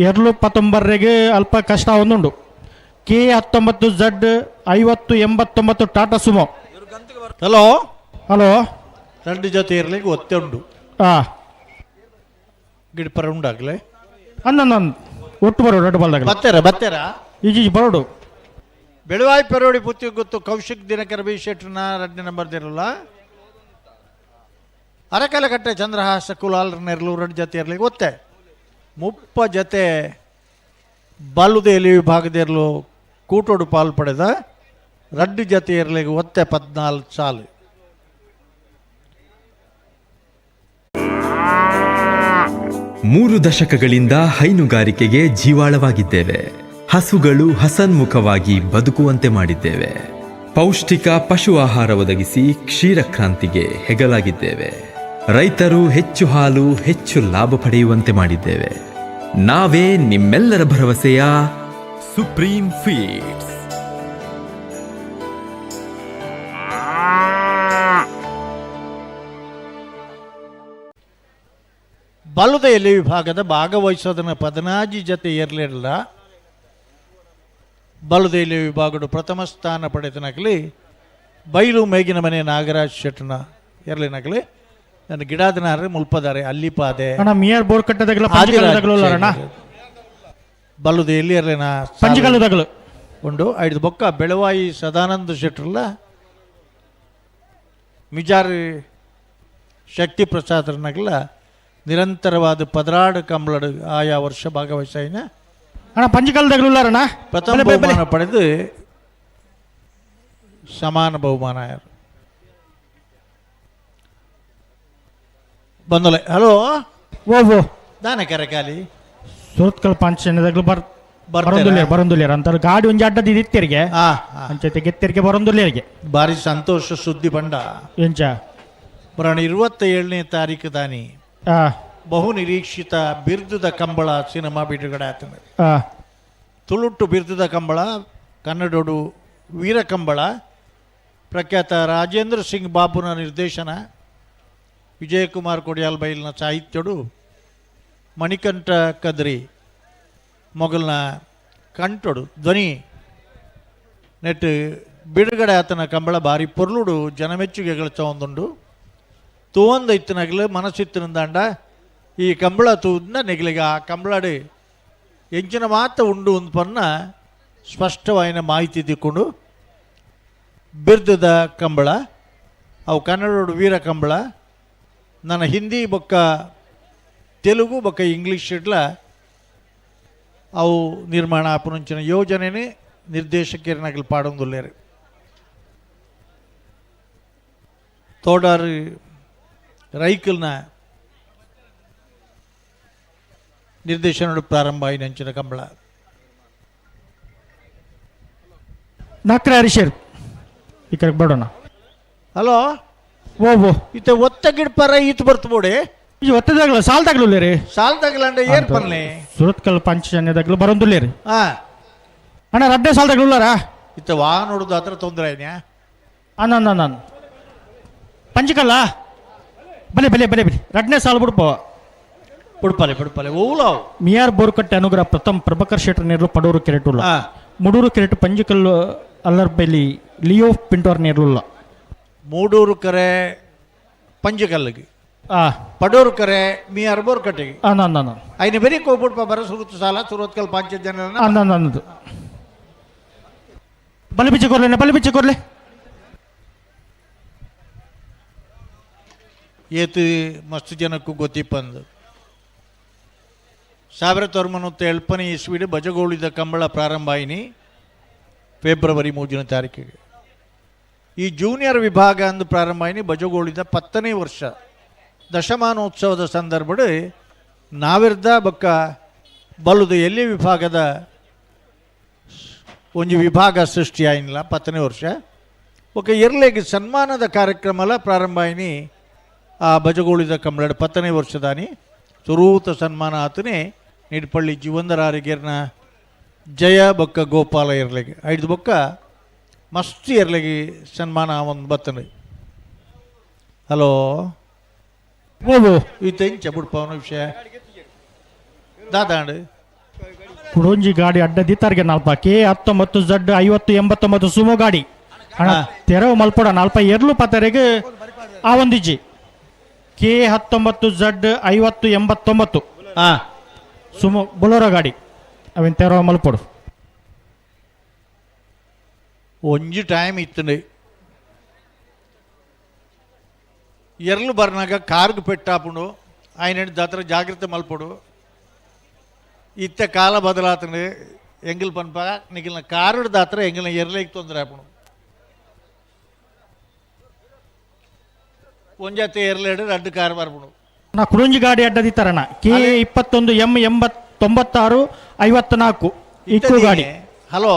219 ಅಲ್ಪ ಕಷ್ಟ ಒಂದುಂಡು K19Z 5089 Tata Sumo hello hello 2 ಜೊತೆ ಇರ್ಲಿಕ್ಕೆ ಒತ್ತೆ ಉಂಡು ಗಿಡಪರ ಉಂಡಾಗ್ಲೆ ಅಂದ ಒಟ್ಟು ಬರೋಡು 2 ಬಾಲ್ದಾಗ ಬತ್ತೇರಾ ಈಜಿ ಬರೋಡು ಬೆಳವಾಯಿ ಪೆರೋಡಿ ಪುತ್ತಿ ಗೊತ್ತು ಕೌಶಿಕ್ ದಿನಕರ ಬಿ ಶೆಟ್ರನ 2ನೇ ನಂಬರ್ದಿರಲ್ಲ ಅರಕಲಕಟ್ಟೆ ಚಂದ್ರಹಾಸ ಕುಲಾಲ್ರನ್ನೆರಲು 2 ಜೊತೆ ಇರ್ಲಿಕ್ಕೆ ಒತ್ತೆ 30 ಜೊತೆ ಬಾಲುದೇಲಿ ವಿಭಾಗದಿರಲು ಕೂಟೋಡು ಪಾಲು ಪಡೆದ 2 ಜೊತೆ ಇರ್ಲಿಕ್ಕೆ ಒತ್ತೆ 14 ಸಾಲು ಮೂರು ದಶಕಗಳಿಂದ ಹೈನುಗಾರಿಕೆಗೆ ಜೀವಾಳವಾಗಿದ್ದೇವೆ. ಹಸುಗಳು ಹಸನ್ಮುಖವಾಗಿ ಬದುಕುವಂತೆ ಮಾಡಿದ್ದೇವೆ. ಪೌಷ್ಟಿಕ ಪಶು ಆಹಾರ ಒದಗಿಸಿ ಕ್ಷೀರ ಕ್ರಾಂತಿಗೆ ಹೆಗಲಾಗಿದ್ದೇವೆ. ರೈತರು ಹೆಚ್ಚು ಹಾಲು ಹೆಚ್ಚು ಲಾಭ ಪಡೆಯುವಂತೆ ಮಾಡಿದ್ದೇವೆ. ನಾವೇ ನಿಮ್ಮೆಲ್ಲರ ಭರವಸೆಯ ಸುಪ್ರೀಂ ಫೀಡ್ಸ್. ಬಲುದೆಯಲ್ಲಿ ವಿಭಾಗದ ಭಾಗವಹಿಸೋದನ್ನ 14 ಜೊತೆ ಇರಲಿಲ್ಲ. ಬಲುದೆಯಲ್ಲಿ ವಿಭಾಗದ ಪ್ರಥಮ ಸ್ಥಾನ ಪಡೆದನಗಲಿ ಬೈಲು ಮೇಗಿನ ಮನೆ ನಾಗರಾಜ್ ಶೆಟ್ನ ಇರಲಿನಗಲಿ ನನ್ನ ಗಿಡಾದನಾರೆ ಮುಲ್ಪದಾರೆ ಅಲ್ಲಿ ಪಾದೆ ಬಲುದೆಯಲ್ಲಿ ಇರಲಿನ ಉಂಡು 5 ಬೊಕ್ಕ ಬೆಳವಾಯಿ ಸದಾನಂದ ಶೆಟ್ರಲ್ಲ ಮಿಜಾರಿ ಶಕ್ತಿ ಪ್ರಸಾದರನಗಲ ನಿರಂತರವಾದ ಪದರಾಡು ಕಂಬಳಡು ಆಯಾ ವರ್ಷ ಭಾಗವಹಿಸಿನ ಪಂಚಕಾಲದಾಗಲಣ್ಣ ಪ್ರಥಮ ಬಹುಮಾನ ಪಡೆದು ಸಮಾನ ಬಹುಮಾನ ಯಾರು ಬಂದಲೆ. ಹಲೋ ಓ ದಾನ ಕರೆಕಾಲಿ ಸುರತ್ಕಲ್ ಪಂಚಾಯತ್ದಾಗಲು ಬರಂದುಲ್ಯರ ಅಂತಾರೆ ಗಾಡಿ ಒಂಜಿ ಅಡ್ಡದ ಇತ್ತೆರಿಗೆ ಪಂಚಾಯತಿ ಗೆತ್ತೆರಿಗೆ ಬರಂದುಲ್ಯರಿಗೆ ಭಾರಿ ಸಂತೋಷ ಸುದ್ದಿ ಬಂಡ ಎಂಚ ಬರೋಣ 27ನೇ ತಾರೀಕು ದಾನಿ ಬಹು ನಿರೀಕ್ಷಿತ ಬಿರ್ದುದ ಕಂಬಳ ಸಿನಿಮಾ ಬಿಡುಗಡೆ ಆಗ್ತದೆ. ತುಳುಟ್ಟು ಬಿರ್ದುದ ಕಂಬಳ ಕನ್ನಡೋಡು ವೀರ ಕಂಬಳ ಪ್ರಖ್ಯಾತ ರಾಜೇಂದ್ರ ಸಿಂಗ್ ಬಾಬುನ ನಿರ್ದೇಶನ, ವಿಜಯಕುಮಾರ್ ಕೊಡಿಯಾಲ್ ಬೈಲ್ನ ಸಾಹಿತ್ಯಡು, ಮಣಿಕಂಠ ಕದ್ರಿ ಮೊಗಲ್ನ ಕಂಠೊಡು ಧ್ವನಿ ನೆಟ್ಟು ಬಿಡುಗಡೆ ಆತನ ಕಂಬಳ ಬಾರಿ ಪೊರ್ಲುಡು ಜನಮೆಚ್ಚುಗೆ ಗಳಿಸ ಒಂದುಂಡು ತೂವಂದ ಇತ್ತಿನಗಲು ಮನಸ್ಸಿತ್ತಿನಂದಾಂಡ ಈ ಕಂಬಳ ತೂದ್ನ ನೆಗಲಿಗೆ ಆ ಕಂಬಳಡು ಎಂಚಿನ ಮಾತ ಉಂಡು ಒಂದು ಪನ್ನ ಸ್ಪಷ್ಟವಾಯಿನ ಮಾಹಿತಿ ತಿಕ್ಕೊಂಡು ಬಿರ್ದದ ಕಂಬಳ ಅವು ಕನ್ನಡ ವೀರ ಕಂಬಳ ನನ್ನ ಹಿಂದಿ ಬೊಕ್ಕ ತೆಲುಗು ಬೊಕ್ಕ ಇಂಗ್ಲೀಷ್ ಇಡ್ಲ ಅವು ನಿರ್ಮಾಣ ಆಪುನಂಚಿನ ಯೋಜನೆನೇ ನಿರ್ದೇಶಕರನ್ನಾಗಲಿ ಪಾಡೊಂದುಲ್ಲೇರು ತೋಡಾರು ರೈಕಲ್ನ ನಿರ್ದೇಶನ ಪ್ರಾರಂಭ ಆಯ್ನಂಚಿನ ಕಂಬಳ ನಾಕ್ರೆ ಹರೀಶರ್ ಈ ಕಡೆ ಬೇಡೋಣ. ಹಲೋ ಓ ಇತ್ತೆ ಒತ್ತ ಗಿಡಪರ ಈತ್ ಬರ್ತಬೋಡೆ ಈ ಒತ್ತದಾಗಲ್ಲ ಸಾಲ್ದಾಗ್ಲು ರೀ ಸಾಲ್ದಾಗಲಂಡ ಏರ್ ಪನ್ಲೆ ಸುರತ್ಕಲ್ ಪಂಚಜನ್ಯದಾಗ್ಲು ಬರೋದಿಲ್ಲ ರೀ ಹಾ ಅಣ್ಣ ರಡ್ಡೆ ಸಾಲ್ದಾಗ್ಲುಲ್ಲಾರ ಇತ್ತ ವಾ ನೋಡುದು ಹತ್ರ ತೊಂದರೆ ಏನ್ಯಾ ನಾನು ಪಂಚಕಲ್ಲ ಬಲೆ ಬಲೆ ಬಲೆ ಬಲೆ ರಡ್ನೆ ಸಾಲ್ ಬಿಡ್ಪೋ ಬಿಡ್ಪಾಲೆ ಓಲಾವ್ ಮಿಯಾರ್ ಬೋರ್ಕಟ್ಟೆ ಅನುಗ್ರಹ ಪ್ರಥಮ ಪ್ರಭಾಕರ್ ಶೆಟ್ಟರ್ ನೇರ್ಲು ಪಡೂರು ಕೆರೆಟುಲ್ಲ ಮುಡೂರು ಕೆರೆಟು ಪಂಚಕಲ್ಲು ಅಲ್ಲರ್ಬೆಲಿ ಲಿಯೋ ಪಿಂಟೋರ್ ನೇರ್ಲುಲ್ಲ ಮೂಡೂರು ಕರೆ ಪಂಜಕಲ್ಲಿಗೆ ಪಡೂರು ಕರೆ ಮೀ ಅರ್ಬೋರ್ ಕಟ್ಟೆಗೆ ನಾನು ಐನ ಬೆರಿ ಹೋಗ್ಬಿಡ್ಪ ಬರ ಸುರುತ್ತು ಸಾಲ ಸುರತ್ಕಲ್ ಪಂಚ ಜನ ನನ್ನದು ಬಲಿ ಬಿಚ್ಚಿ ಕೊರ್ಲೆ ಏತು ಮಸ್ತ್ ಜನಕ್ಕೂ ಗೊತ್ತಿಪ್ಪಂದು 1970 ಇಸ್ವಿಡ್ ಬಜಗೋಳಿದ ಕಂಬಳ ಪ್ರಾರಂಭ ಆಯಿನಿ ಫೆಬ್ರವರಿ 3ನೇ ತಾರೀಕಿಗೆ ಈ ಜೂನಿಯರ್ ವಿಭಾಗ ಅಂದು ಪ್ರಾರಂಭ ಆಯಿನಿ ಬಜಗೋಳಿದ 10ನೇ ವರ್ಷ ದಶಮಾನೋತ್ಸವದ ಸಂದರ್ಭಡ್ ನಾವಿರ್ದ ಬೊಕ್ಕ ಬಲ್ಲುದು ಎಲ್ಲಿ ವಿಭಾಗದ ಒಂದು ವಿಭಾಗ ಸೃಷ್ಟಿ ಆಯಿನಿಲ್ಲ 10ನೇ ವರ್ಷ ఒక ಇರ್ಲೆಗೆ ಸನ್ಮಾನದ ಕಾರ್ಯಕ್ರಮಲ ಪ್ರಾರಂಭ ಆಯಿನಿ ಆ ಬಜಗೋಳಿದ ಕಂಬಳ 10ನೇ ವರ್ಷದಾನಿ ಸುರೂತ ಸನ್ಮಾನ ಆತನೇ ನಿಡ್ಪಳ್ಳಿ ಜೀವಂದರಾರಿಗೆರ್ನ ಜಯ ಬೊಕ್ಕ ಗೋಪಾಲ ಇರ್ಲೆಗೆ ಐದು ಬೊಕ್ಕ ಮಸ್ತ್ ಇರ್ಲೆಗೆ ಸನ್ಮಾನ ಒಂದು ಬತ್ತನೆ. ಹಲೋ ಈತ ಇಂಚ ಬಿಡ್ಪವನ ವಿಷಯ ದಾದಾಂಡ್ ಕುಡೊಂಜಿ ಗಾಡಿ ಅಡ್ಡ ದಿತ್ತಾರ್ಗೆ 19 Z 5089 ಸುಮೋ ಗಾಡಿ ಹಣ ತೆರವು ಮಲ್ಪೊಡ 42 ಪತ್ತರೆಗೆ ಆ ಒಂದಿಜ್ಜಿ K19 Z 5089 ಸುಮೋ ಬೊಲೋರೋ ಗಾಡಿ ಅವನ್ ತೆರವು ಮಲ್ಪೊಡು ಒಂಜಿ ಟೈಮ್ ಇತ್ತಂಡೆ ಎರ್ಲು ಬರ್ನಾಗ ಕಾರ್ಗ್ ಪೆಟ್ಟಾಪುಂಡು ఆయన దాత్ర జాగ్రత్త మల్పడు ఇత్త కాల బదలాతను ఎంగిల్ పన్ప నిగిలిన కారుడు దాత్ర ఎంగిలిన ఎర్లేకి తొందర ఆపడు ಒಂಜಾತೆ ಎರ್ಲೇಡು ರಡ್ಡು ಕಾರ್ ಬರ್ಪುಡು ನಾ ಕುಡುಂಜಿ ಗಾಡಿ ಅಡ್ಡದಿತ್ತಾರಣ K21 M 96 54 ಇಕ್ಕು ಗಾಡಿ. ಹಲೋ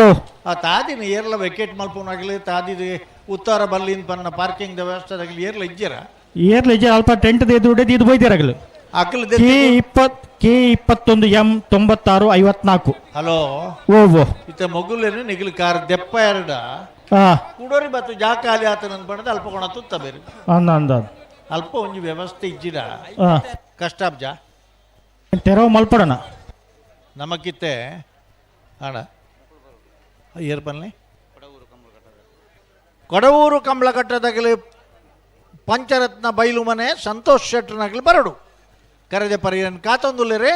ಓ ಆ ತಾದಿನ ಏರ್ಲ ವೆಕೆಟ್ ಮಲ್ಪುನಾಗಲಿ ತಾದಿದ ಉತ್ತರ ಬಲ್ಲಿನ ಪನ್ನ ಪಾರ್ಕಿಂಗ್ ವ್ಯವಸ್ಥೆದಾಗಲಿ ಏರ್ಲ ಇಜ್ಜರ ಏರ್ಲ ಇಜ್ಜರ ಅಲ್ಪ ಟೆಂಟ್ ದುಡ್ಡು ಇದು ಬೈದಿರಾಗಲು ಅಕಲ್ K21 M 96 54 ಹಲೋ ಓ ಇತ್ತ ಮಗುಲೇನು ನಿಗಿಲು ಕಾರ್ ದೆಪ್ಪ ಎರಡ ಕುಡೋರಿ ಬತ್ತು ಜಾಕಾಲಿ ಆತನ ಪಡೆದ ಅಲ್ಪ ಕೊಣ ತುತ್ತ ಬೇರೆ ಅಂದ ಅಲ್ಪ ಒಂಜಿ ವ್ಯವಸ್ಥೆ ಇಜ್ಜಿರ ಕಷ್ಟಾಬ್ಜ ತೆರವು ಮಲ್ಪಡಣ ನಮಗಿತ್ತೆ ಆಡ ಏರ್ ಬನ್ನಿ ಕೊಡವೂರು ಕಂಬಳಕಟ್ಟದಾಗಲಿ ಪಂಚರತ್ನ ಬೈಲು ಮನೆ ಸಂತೋಷ್ ಶೆಟ್ಟರ್ನಾಗಲಿ ಬರಡು ಕರೆದೆ ಪರಿಯನ್ ಕಾತೊಂದುಲ್ಲೇರೆ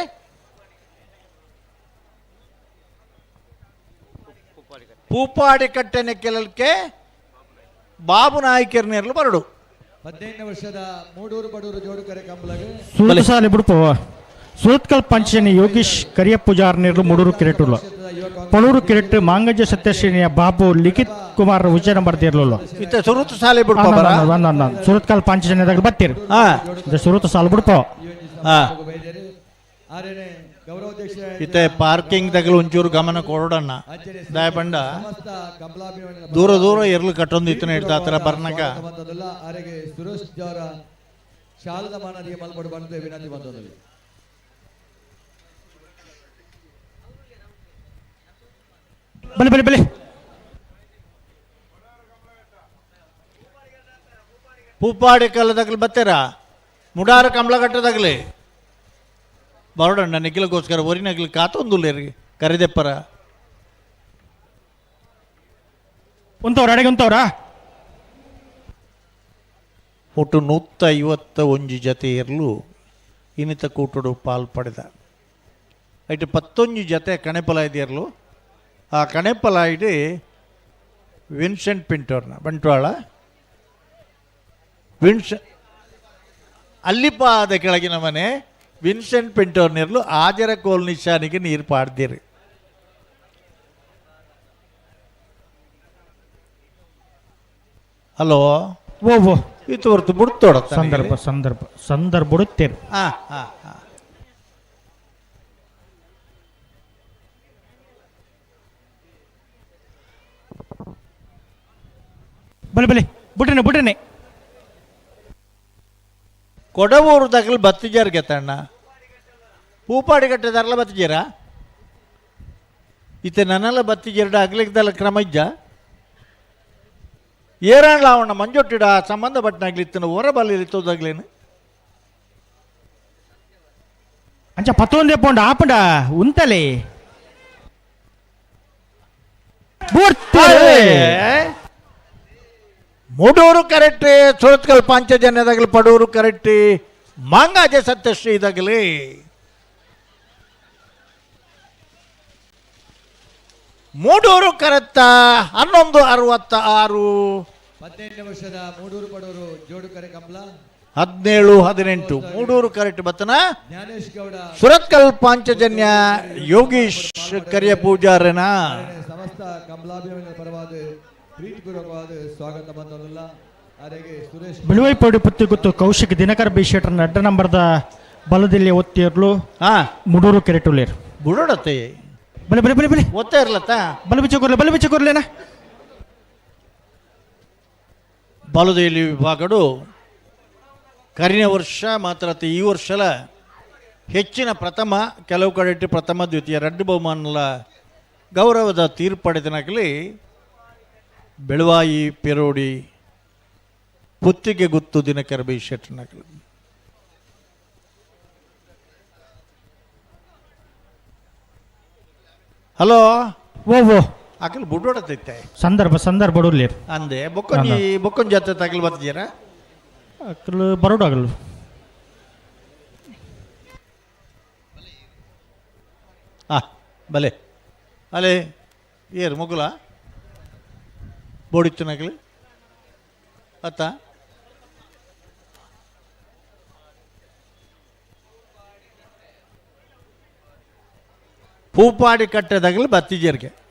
ಪೂಪಾಡಿ ಕಟ್ಟೆನೆ ಕೆಲಕ್ಕೆ ಬಾಬು ನಾಯ್ಕರ್ನೇರ್ಲು ಬರಡು 18 ವರ್ಷದ ಮೂಡೂರು ಬಡೂರು ಜೋಡುಕರೆ ಕಂಬಳಗೆ ಸೂತಸಾಲೆ ಬಿಡ್ಪವ ಸುರತ್ಕಲ್ ಪಂಚನಿ ಯೋಗೀಶ್ ಕರಿಯ ಪೂಜಾರ್ ನೀರ್ಲು ಮೂಡೂರು ಕಿರೆಟುಲ್ಲ ಪಳೂರು ಕಿರೆಟ್ ಮಾಂಗಜ್ಯ ಸತ್ಯಶ್ರೇಣಿಯ ಬಾಬು ಲಿಖಿತ್ ಕುಮಾರ್ ವಿಜಯನ ಬರ್ದಿರ್ಲಿಲ್ಲ ಇತ್ತ ಸುರುತ್ ಸಾಲೆ ಬಿಡ್ಪ ಸುರತ್ಕಲ್ ಪಂಚಜನ್ಯದಾಗ ಬರ್ತೀರಿ ಸುರತ್ ಸಾಲ ಬಿಡ್ಪ ಇತ್ತೆ ಪಾರ್ಕಿಂಗ್ ತಗಲು ಒಂಚೂರು ಗಮನ ಕೊಡೋಣ ದಯಪಂಡ ದೂರ ದೂರ ಎರ್ಲು ಕಟ್ಟೊಂದು ಇತ್ತನ ಇಡ್ತಾ ಹತ್ರ ಬರ್ನಾಗ ಸುರೇಶ್ ಜವರ ಶಾಲದ ಮಾನದಿಗೆ ಮಲ್ಪಡು ಬಂದು ವಿನಂತಿ ಬಂದದಲ್ಲಿ ಬಲೆ ಬಲೆ ಬಲೆ ಪೂಪಾಡಿ ಕಲ್ಲದಾಗಲಿ ಬತ್ತೀರ ಮುಡಾರ ಕಂಬಳಗಟ್ಟದಾಗಲಿ ಬರೋಡಣ್ಣ ನಿಖಿಲಗೋಸ್ಕರ ಒರಿನಾಗಲಿ ಕಾತೊಂದುಲ್ಲೇರಿಗೆ ಕರೆದೆಪ್ಪರ ಉಂತವ್ರ ಅಡೆಗೆ ಉಂತವ್ರ ಒಟ್ಟು 151 ಜತೆ ಇರಲು ಇನ್ನಿತ ಕೂಟಡು ಪಾಲ್ ಪಡೆದ ಐಟು 11 ಜತೆ ಕಣೆಪಲ ಇದೆಯರ್ಲು ಆ ಕಣೆಪಲ ಇಡಿ ವಿನ್ಸೆಂಟ್ ಪಿಂಟೋರ್ನ ಬಂಟ್ವಾಳ ಅಲ್ಲಿಪಾದ ಕೆಳಗಿನ ಮನೆ ವಿನ್ಸೆಂಟ್ ಪಿಂಟೋರ್ನಿರ್ಲು ಆಜರ ಕೋಲ್ ನಿಶಾನಿಗೆ ನೀರು ಪಾಡ್ದಿರಿ. ಹಲೋ ಓ ಇದು ಹೊರತು ಬಿಡ್ತೋಡ ಸಂದರ್ಭ ಬಿಡುತ್ತೇನೆ. ಬಲೆ ಬಿಟ್ರೇನೆ ಕೊಡವೂರು ದಗಲು ಬತ್ತಿಜಾರ್ ಗೆತ್ತಣ್ಣ ಹೂಪಾಡಿ ಕಟ್ಟದಾರಲ್ಲ ಬತ್ತಿಜಾರ ಇತ್ತೆ ನನ್ನೆಲ್ಲ ಬತ್ತಿಜಾರ ಅಗ್ಲಿಕ್ದಲ್ಲ ಕ್ರಮ ಇಜ್ಜ ಏರಾಣ ಅವಣ್ಣ ಮಂಜೊಟ್ಟಿಡ ಸಂಬಂಧಪಟ್ಟನಾಗ್ಲಿತ್ತನ ಹೊರಬಲ್ಲಿತ್ತೋದಾಗ್ಲೇನು ಅಂಚ ಪತ್ತೊಂದೇ ಪೌಂಡ್ ಆಪಂಡ ಉಂತಲೇ ಮೂಡೂರು ಕರೆಕ್ಟ್ ಸುರತ್ಕಲ್ ಪಾಂಚಜನ್ಯದಾಗಲಿ ಪಡೂರು ಕರೆಕ್ಟ್ ಮಾಂಗಾಜೆ ಸತ್ಯಶ್ರೀ ಇದಾಗಲಿ ಮೂಡೂರು ಕರೆಕ್ಟ 1166 18 ವರ್ಷದ ಮೂಡೂರು ಪಡೂರು ಜೋಡು ಕರೆ ಕಂಬಳ 17-18 ಮೂಡೂರು ಕರೆಕ್ಟ್ ಬತ್ತನ ಜ್ಞಾನೇಶ್ ಗೌಡ ಸುರತ್ಕಲ್ ಪಾಂಚಜನ್ಯ ಯೋಗೀಶ್ ಕರಿಯ ಪೂಜಾರನ ಸಮಸ್ತ ಕಮಲಾಭಿಮಾನಿಗಳ ಪರವಾದ ಪ್ರೀತಿಪೂರ್ವಕವಾದ ಸ್ವಾಗತ ಬಂದಲ್ಲ ಅವರಿಗೆ ಸುರೇಶ್ ಬಿಳುವೈಪೌಡಿ ಪುತ್ತಿ ಗೊತ್ತು ಕೌಶಿಕ್ ದಿನಕರ್ ಬಿ ಶೆಟ್ಟರ್ನ ಅಡ್ಡ ನಂಬರ್ದ ಬಲದಲ್ಲಿ ಒತ್ತಿರ್ಲು ಮುಡೂರು ಕೆರೆಟುಲೇರು ಬುಡೋಡತ್ತೆ ಬಲೆ ಒತ್ತಾ ಇರ್ಲತ್ತ ಬಲ ಬಿಚ್ಚಕೊರ್ಲೇನಾ ಬಲದೇಲಿ ವಿಭಾಗಡು ಕರಿನ ವರ್ಷ ಮಾತ್ರ ಈ ವರ್ಷಲ ಹೆಚ್ಚಿನ ಪ್ರಥಮ ಕೆಲವು ಕಡೆ ಪ್ರಥಮ ದ್ವಿತೀಯ ಎರಡು ಬಹುಮಾನಲ ಗೌರವದ ತೀರ್ಪಡೆದನಾಗಲಿ ಬೆಳವಾಯಿ ಪೆರೋಡಿ ಪುತ್ತಿಗೆ ಗುತ್ತು ದಿನಕರ ಬಿ ಶೆಟ್ಟರ್ನಾಗಲಿ ಹಲೋ ಓ ಅಕಲ್ ಬುಡೋಡತೈತೆ ಸಂದರ್ಭ ಬಡೂರ್ಲೇರು ಅಂದೆ ಬೊಕ್ಕೊಂಜಿ ಜೊತೆ ತಗಲ್ ಬರ್ತೀರ ಅಕ್ಕಲು ಬರೋಡಾಗಲು ಬಲೆ ಅಲೆ ಏರು ಮುಗುಲ ಬೋಡಿತ್ತು ನಗಲಿ ಅತ್ತ ಪೂಪಾಡಿ ಕಟ್ಟೆದಾಗಲಿ ಬತ್ತಿಜರ್ಗೆ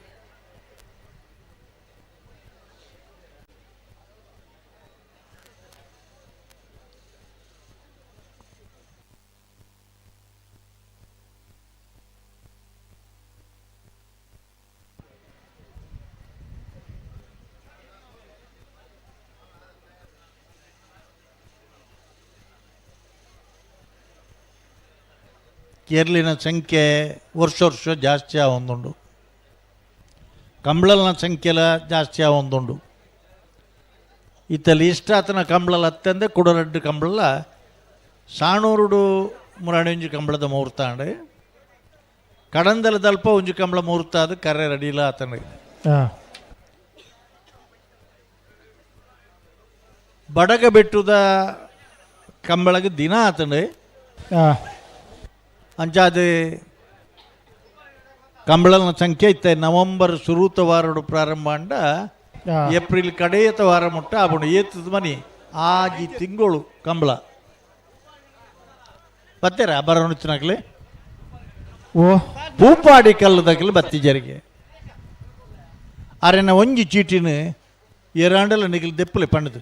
ಕೇರಳಿನ ಸಂಖ್ಯೆ ವರ್ಷ ಜಾಸ್ತಿ ಆವೊಂದುಂಡು ಕಂಬಳಲ್ನ ಸಂಖ್ಯೆಲ ಜಾಸ್ತಿ ಆವೊಂದುಂಡು ಇತ್ತಲ್ಲಿ ಇಷ್ಟ ಆತನ ಕಂಬಳಲ್ ಹತ್ತಂದೆ ಕುಡರಡ್ಡು ಕಂಬಳ ಸಾಣೂರುಡು ಮುರಾಣಿ ಕಂಬಳದ ಮುಹೂರ್ತ ಅಂಡೆ ಕಡಂದಲ ದಲ್ಪ ಒಂಜಿ ಕಂಬಳ ಮುಹೂರ್ತ ಅದು ಕರೆ ರಡಿಲ ಆತನಿಗೆ ಬಡಗ ಬೆಟ್ಟದ ಕಂಬಳಗೆ ದಿನ ಆತಂಡೆ ಅಂಚಾದ ಕಂಬಳನ ಸಂಖ್ಯೆ ಇತ್ತ ನವಂಬರ್ ಸುರೂತ ವಾರಡು ಪ್ರಾರಂಭ ಅಂಡ ಏಪ್ರಿಲ್ ಕಡೆಯತ ವಾರ ಮುಟ್ಟ ಆಬುಂಡು ಏತದ ಮನಿ ಆಜಿ ತಿಂಗಳು ಕಂಬಳ ಬತ್ತೇರ ಬರೋಣಿನಾಗಲಿ ಪೂಪಾಡಿ ಕಲ್ಲದಾಗಲಿ ಬತ್ತಿಜರಿಗೆ ಅರೆನ ಒಂಜಿ ಚೀಟಿನ ಏರಾಂಡಲ ನಿಗಲ್ ದೆಪ್ಪಲೆ ಪಂಡದು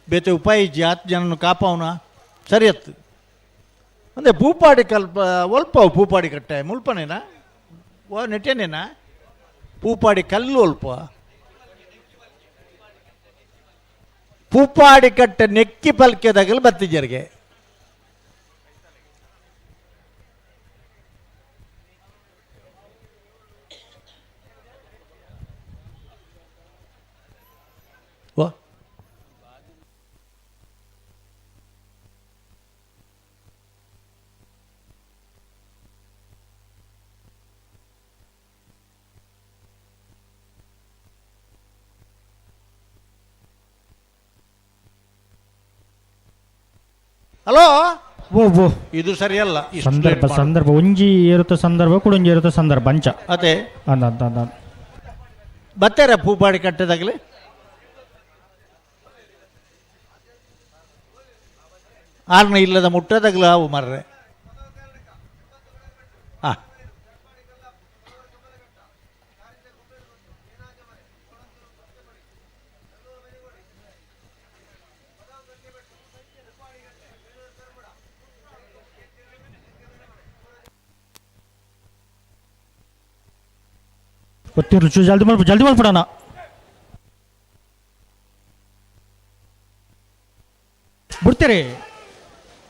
ಬೇತೆ ಉಪಾಯ ಇಜ್ಜಿ 10 ಜನನು ಕಾಪಾವನ ಸರಿಯತ್ತು ಅಂದರೆ ಪೂಪಾಡಿ ಕಲ್ಪ ಒಲ್ಪವು ಪೂಪಾಡಿ ಕಟ್ಟೆ ಮುಲ್ಪನೇನಾ ನೆಟ್ಟೇನೇನಾ ಪೂಪಾಡಿ ಕಲ್ಲು ಒಲ್ಪ ಪೂಪಾಡಿ ಕಟ್ಟೆ ನೆಕ್ಕಿ ಪಲ್ಕೆದಾಗಲು ಬತ್ತಿಜರಿಗೆ ಹಲೋ ಓ ಇದು ಸರಿಯಲ್ಲ ಸಂದರ್ಭ ಒಂಜಿ ಇರುತ್ತೆ ಸಂದರ್ಭ ಕುಡೊಂಜಿ ಇರುತ್ತೆ ಸಂದರ್ಭ ಅಂಚ ಅದೇ ಅಂದ ಬತ್ತೇರ ಪೂಪಾಡಿ ಕಟ್ಟದಾಗಲಿ ಆರ್ನ ಇಲ್ಲದ ಮುಟ್ಟದಾಗಲ ಅವು ಮರ್ರೆ ಗೊತ್ತಿರಲಿ ಜಲ್ದಿ ಮಾಡ್ಬಿಡೋಣ. ಬಿಡ್ತೀರಿ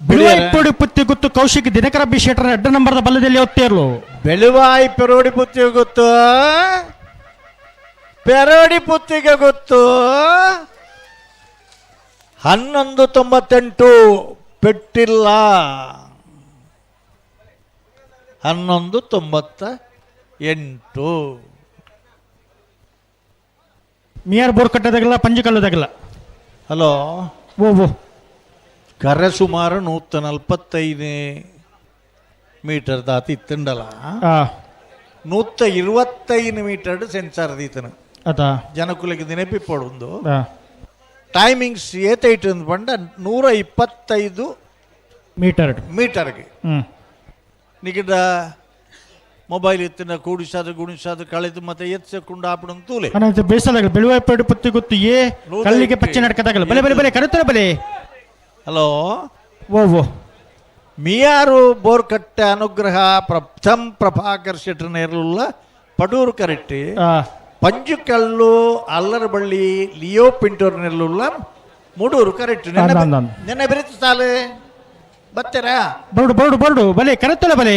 ಬೆಳುವಾಯಿ ಪೆರೋಡಿ ಪುತ್ತಿ ಗೊತ್ತು ಕೌಶಿಕ್ ದಿನಕರ ಬಿ ಶೆಟ್ಟರ್ ಅಡ್ಡ ನಂಬರ್ದ ಬಲ್ಲದಲ್ಲಿ ಓದ್ತಿರ್ಲು ಬೆಳುವಾಯಿ ಪೆರೋಡಿ ಪುತ್ತಿಗೆ ಗೊತ್ತು, ಪೆರೋಡಿ ಪುತ್ತಿಗೆ ಗೊತ್ತು. 1198 ಪೆಟ್ಟಿಲ್ಲ, 1198. ಮಿಯಾರ್ ಬೋರ್ ಕಟ್ಟದಾಗಲ್ಲ ಪಂಜಿ ಕಲ್ಲದಾಗಲ್ಲ. ಹಲೋ ಓ ಕರೆ ಸುಮಾರು 145 ಮೀಟರ್ ದಾತಿ ಇತ್ತಂಡಲ್ಲ, 125 ಮೀಟರ್ ಸೆನ್ಸಾರ್ ದೀತನ ಅದ ಜನಕುಲಕ್ಕೆ ನೆನಪಿಪ್ಪೊಂದು ಟೈಮಿಂಗ್ಸ್ ಏತೈಟ್ ಪಂಡ 125 ಮೀಟರ್ಗೆ ನಿಗಡ ಮೊಬೈಲ್ ಎತ್ತಿನ ಕೂಡಿಸಾದ ಗುಣಿಸಾದ ಕಳೆದು ಮತ್ತೆ ಎತ್ಸಕೊಂಡು ಆಪಣ ತೂಲೆ ಬೇಸದಾಗಲ್ಲ ಬೆಳುವಾಯಿ ಪೆರೋಡಿ ಪುತ್ತಿ ಗೊತ್ತು ಏ ಕಲ್ಲಿಗೆ ಪಚ್ಚೆ ನಡ್ಕದಾಗಲ್ಲ ಬಲೆ ಬಲೆ ಬಲೆ ಕರೆತರ ಬಲೆ. ಹಲೋ ಓ ಮಿಯಾರು ಬೋರ್ಕಟ್ಟೆ ಅನುಗ್ರಹ ಪ್ರಥಮ್ ಪ್ರಭಾಕರ್ ಶೆಟ್ಟರ್ ನೇರ್ಲುಲ್ಲ ಪಡೂರು ಕರೆಟ್ಟಿ ಪಂಜುಕಲ್ಲು ಅಲ್ಲರ ಬಳ್ಳಿ ಲಿಯೋ ಪಿಂಟೋರ್ ನೆರಳುಲ್ಲ ಮೂಡೂರು ಕರೆಕ್ಟ್ ನೆನ್ನೆ ಬೆರೆತು ಸಾಲೆ ಬತ್ತೀರಾ ಬರ್ಡು ಬಲೆ ಕರೆತ್ತಲ್ಲ ಬಲೆ.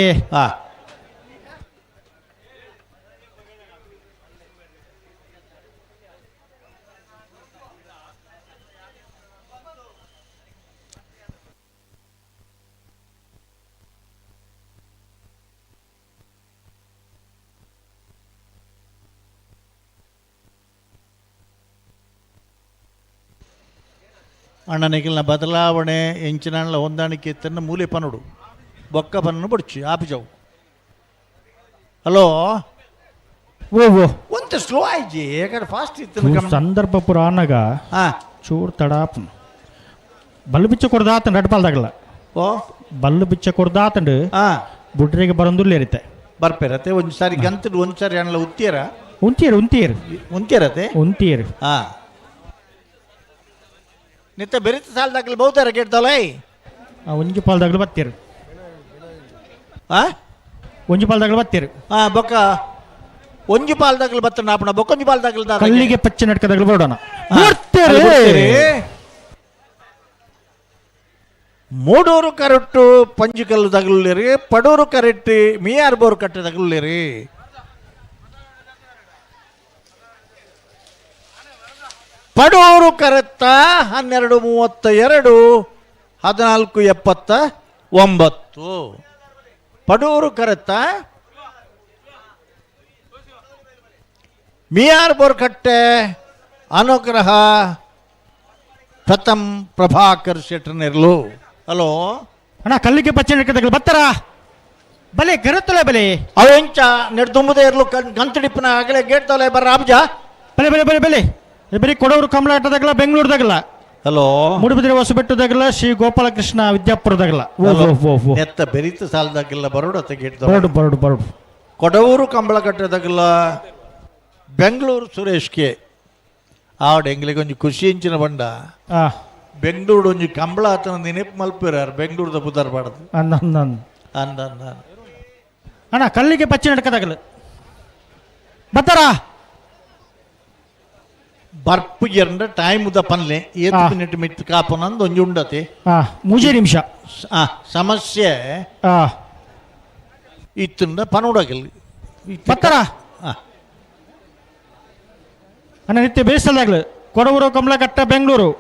ಅಣ್ಣನಿಗಿಲ್ನ ಬದಲಾವಣೆ ಎಂಚಿನ ಹೊಂದಾಣಿಕೆ ತನ್ನ ಮೂಲೆ ಪನಡು ಬೊಕ್ಕ ಪನ್ನು ಬಡ್ಚಿ ಆಪಿಜವು. ಹಲೋ ಓ ಒಂತ ಸ್ಲೋ ಆಯ್ಜಿ ಯಾಕಂದ್ರೆ ಫಾಸ್ಟ್ ಇತ್ತು ಸಂದರ್ಭ ಪುರಾಣಗ ಚೂರ್ ತಡಾಪ್ ಬಲ್ಲು ಬಿಚ್ಚ ಕೊಡ್ದಾತ ನಡ್ಪಾಲ್ದಾಗಲ್ಲ. ಓ ಬಲ್ಲು ಬಿಚ್ಚ ಕೊಡ್ದಾತಂಡು ಬುಡ್ರಿಗೆ ಬರಂದುಲ್ಲೇರಿತೆ ಬರ್ಪೇರತ್ತೆ ಒಂದು ಸಾರಿ ಗಂತಡು ಒಂದು ಸಾರಿ ಅಣ್ಣ ಉಂತೀರತೆ ನಿತ್ತ ಬೆರಿತ ಸಾಲದಾಗಲಿ ಬಹುತಾರ ಗೆಡ್ದಲ್ಲ ಒಂಜಿ ಪಾಲ್ದಾಗಲು ಬತ್ತೀರು ಒಂಜಿ ಪಾಲ್ದಾಗಲು ಬತ್ತೀರು ಬೊಕ್ಕ ಒಂಜಿ ಪಾಲ್ದಾಗಲು ಬತ್ತ ನಾಪಣ ಬೊಕ್ಕೊಂಜಿ ಪಾಲ್ದಾಗಲು ಕಲ್ಲಿಗೆ ಪಚ್ಚೆ ನಡ್ಕದಾಗಲು ಬೋಡೋಣ ಮೂಡೂರು ಕರೆಕ್ಟು ಪಂಜಿಕಲ್ಲು ತಗಲಿರಿ ಪಡೂರು ಕರೆಕ್ಟಿ ಮಿಯಾರ್ ಬೋರ್ ಕಟ್ಟೆ ತಗಲಿರಿ. ಪಡೂರು ಕರೆತ್ತ 12:32 14:79. ಪಡೂರು ಕರೆತ್ತ ಮಿಯಾರ್ ಬೋರ್ ಕಟ್ಟೆ ಅನುಗ್ರಹ ಪ್ರಥಮ್ ಪ್ರಭಾಕರ್ ಶೆಟ್ಟರ್ ನೆರ್ಲು. ಹಲೋ ಅಣ್ಣ ಕಲ್ಲಿಗೆ ಪಚ್ಚೆ ನಡ್ಕದಾಗಲು ಬತ್ತಾರ ಬಲೆ ಕರೆತ್ತಲ್ಲ ಬಲೆ ಅವೆಂಚ ನೆಡ್ ತುಂಬದೇ ಇರ್ಲು ಗಂತಡಿಪ್ಪನ ಆಗಲೇ ಗೇಟ್ದಲೆ ಬರ್ರ ಅಬ್ಜ ಬಲೆ ಬಲೆ ಬಲೆ ಬಲೆ ಬರೀ ಕೊಡವರು ಕಮಲಾಟದಾಗಲ್ಲ ಬೆಂಗಳೂರದಾಗಲ್ಲ. ಹಲೋ ಮೂಡುಬಿದಿರೆ ಹೊಸಬೆಟ್ಟದಾಗಲ್ಲ ಶ್ರೀ ಗೋಪಾಲಕೃಷ್ಣ ವಿದ್ಯಾಪುರದಾಗಲ್ಲ. ನೆತ್ತ ಬೆರಿತ ಸಾಲದಾಗಲ್ಲ ಬರೋಡತ್ತೆ ಗೇಟ್ ಬರೋಡು ಕೊಡವೂರು ಕಂಬಳ ಕಟ್ಟದಾಗಲ್ಲ ಬೆಂಗಳೂರು ಸುರೇಶ್ಗೆ ಆವಡ ಎಂಗ್ಲಿಗೆ ಒಂಜಿ ಖುಷಿ ಇಂಚಿನ ಬಂಡ ಬೆಂಗಳೂರು ಒಂಜಿ ಕಂಬಳ ಆತನ ನೆನಪು ಮಲ್ಪಿರಾರು ಬೆಂಗಳೂರದ ಬುಧಾರ್ ಬಾಡದು ಅಂದ ಅಣ್ಣ ಕಲ್ಲಿಗೆ ಪಚ್ಚೆ ನಡ್ಕದಾಗಲ್ಲ ಬತ್ತಾರ ಬರ್ಪು ಎರಡ ಟೈಮ್ ಉದ ಪನ್ಲೆ 7 ಮಿನಿಟ್ ಮಿಟ್ ಕಾಪನಂದು ಒಂಜಿ ಉಂಡತೆ 3 ನಿಮಿಷ ಸಮಸ್ಯೆ ಇತ್ತಂಡ ಪನೋಡಾಗಲ್ಲಿ ಬತ್ತಾರ ಅಣ್ಣ ನಿತ್ಯ ಬೇಸಲ್ದಾಗಲು ಕೊಡವೂರು ಕಮಲಕಟ್ಟ ಬೆಂಗಳೂರು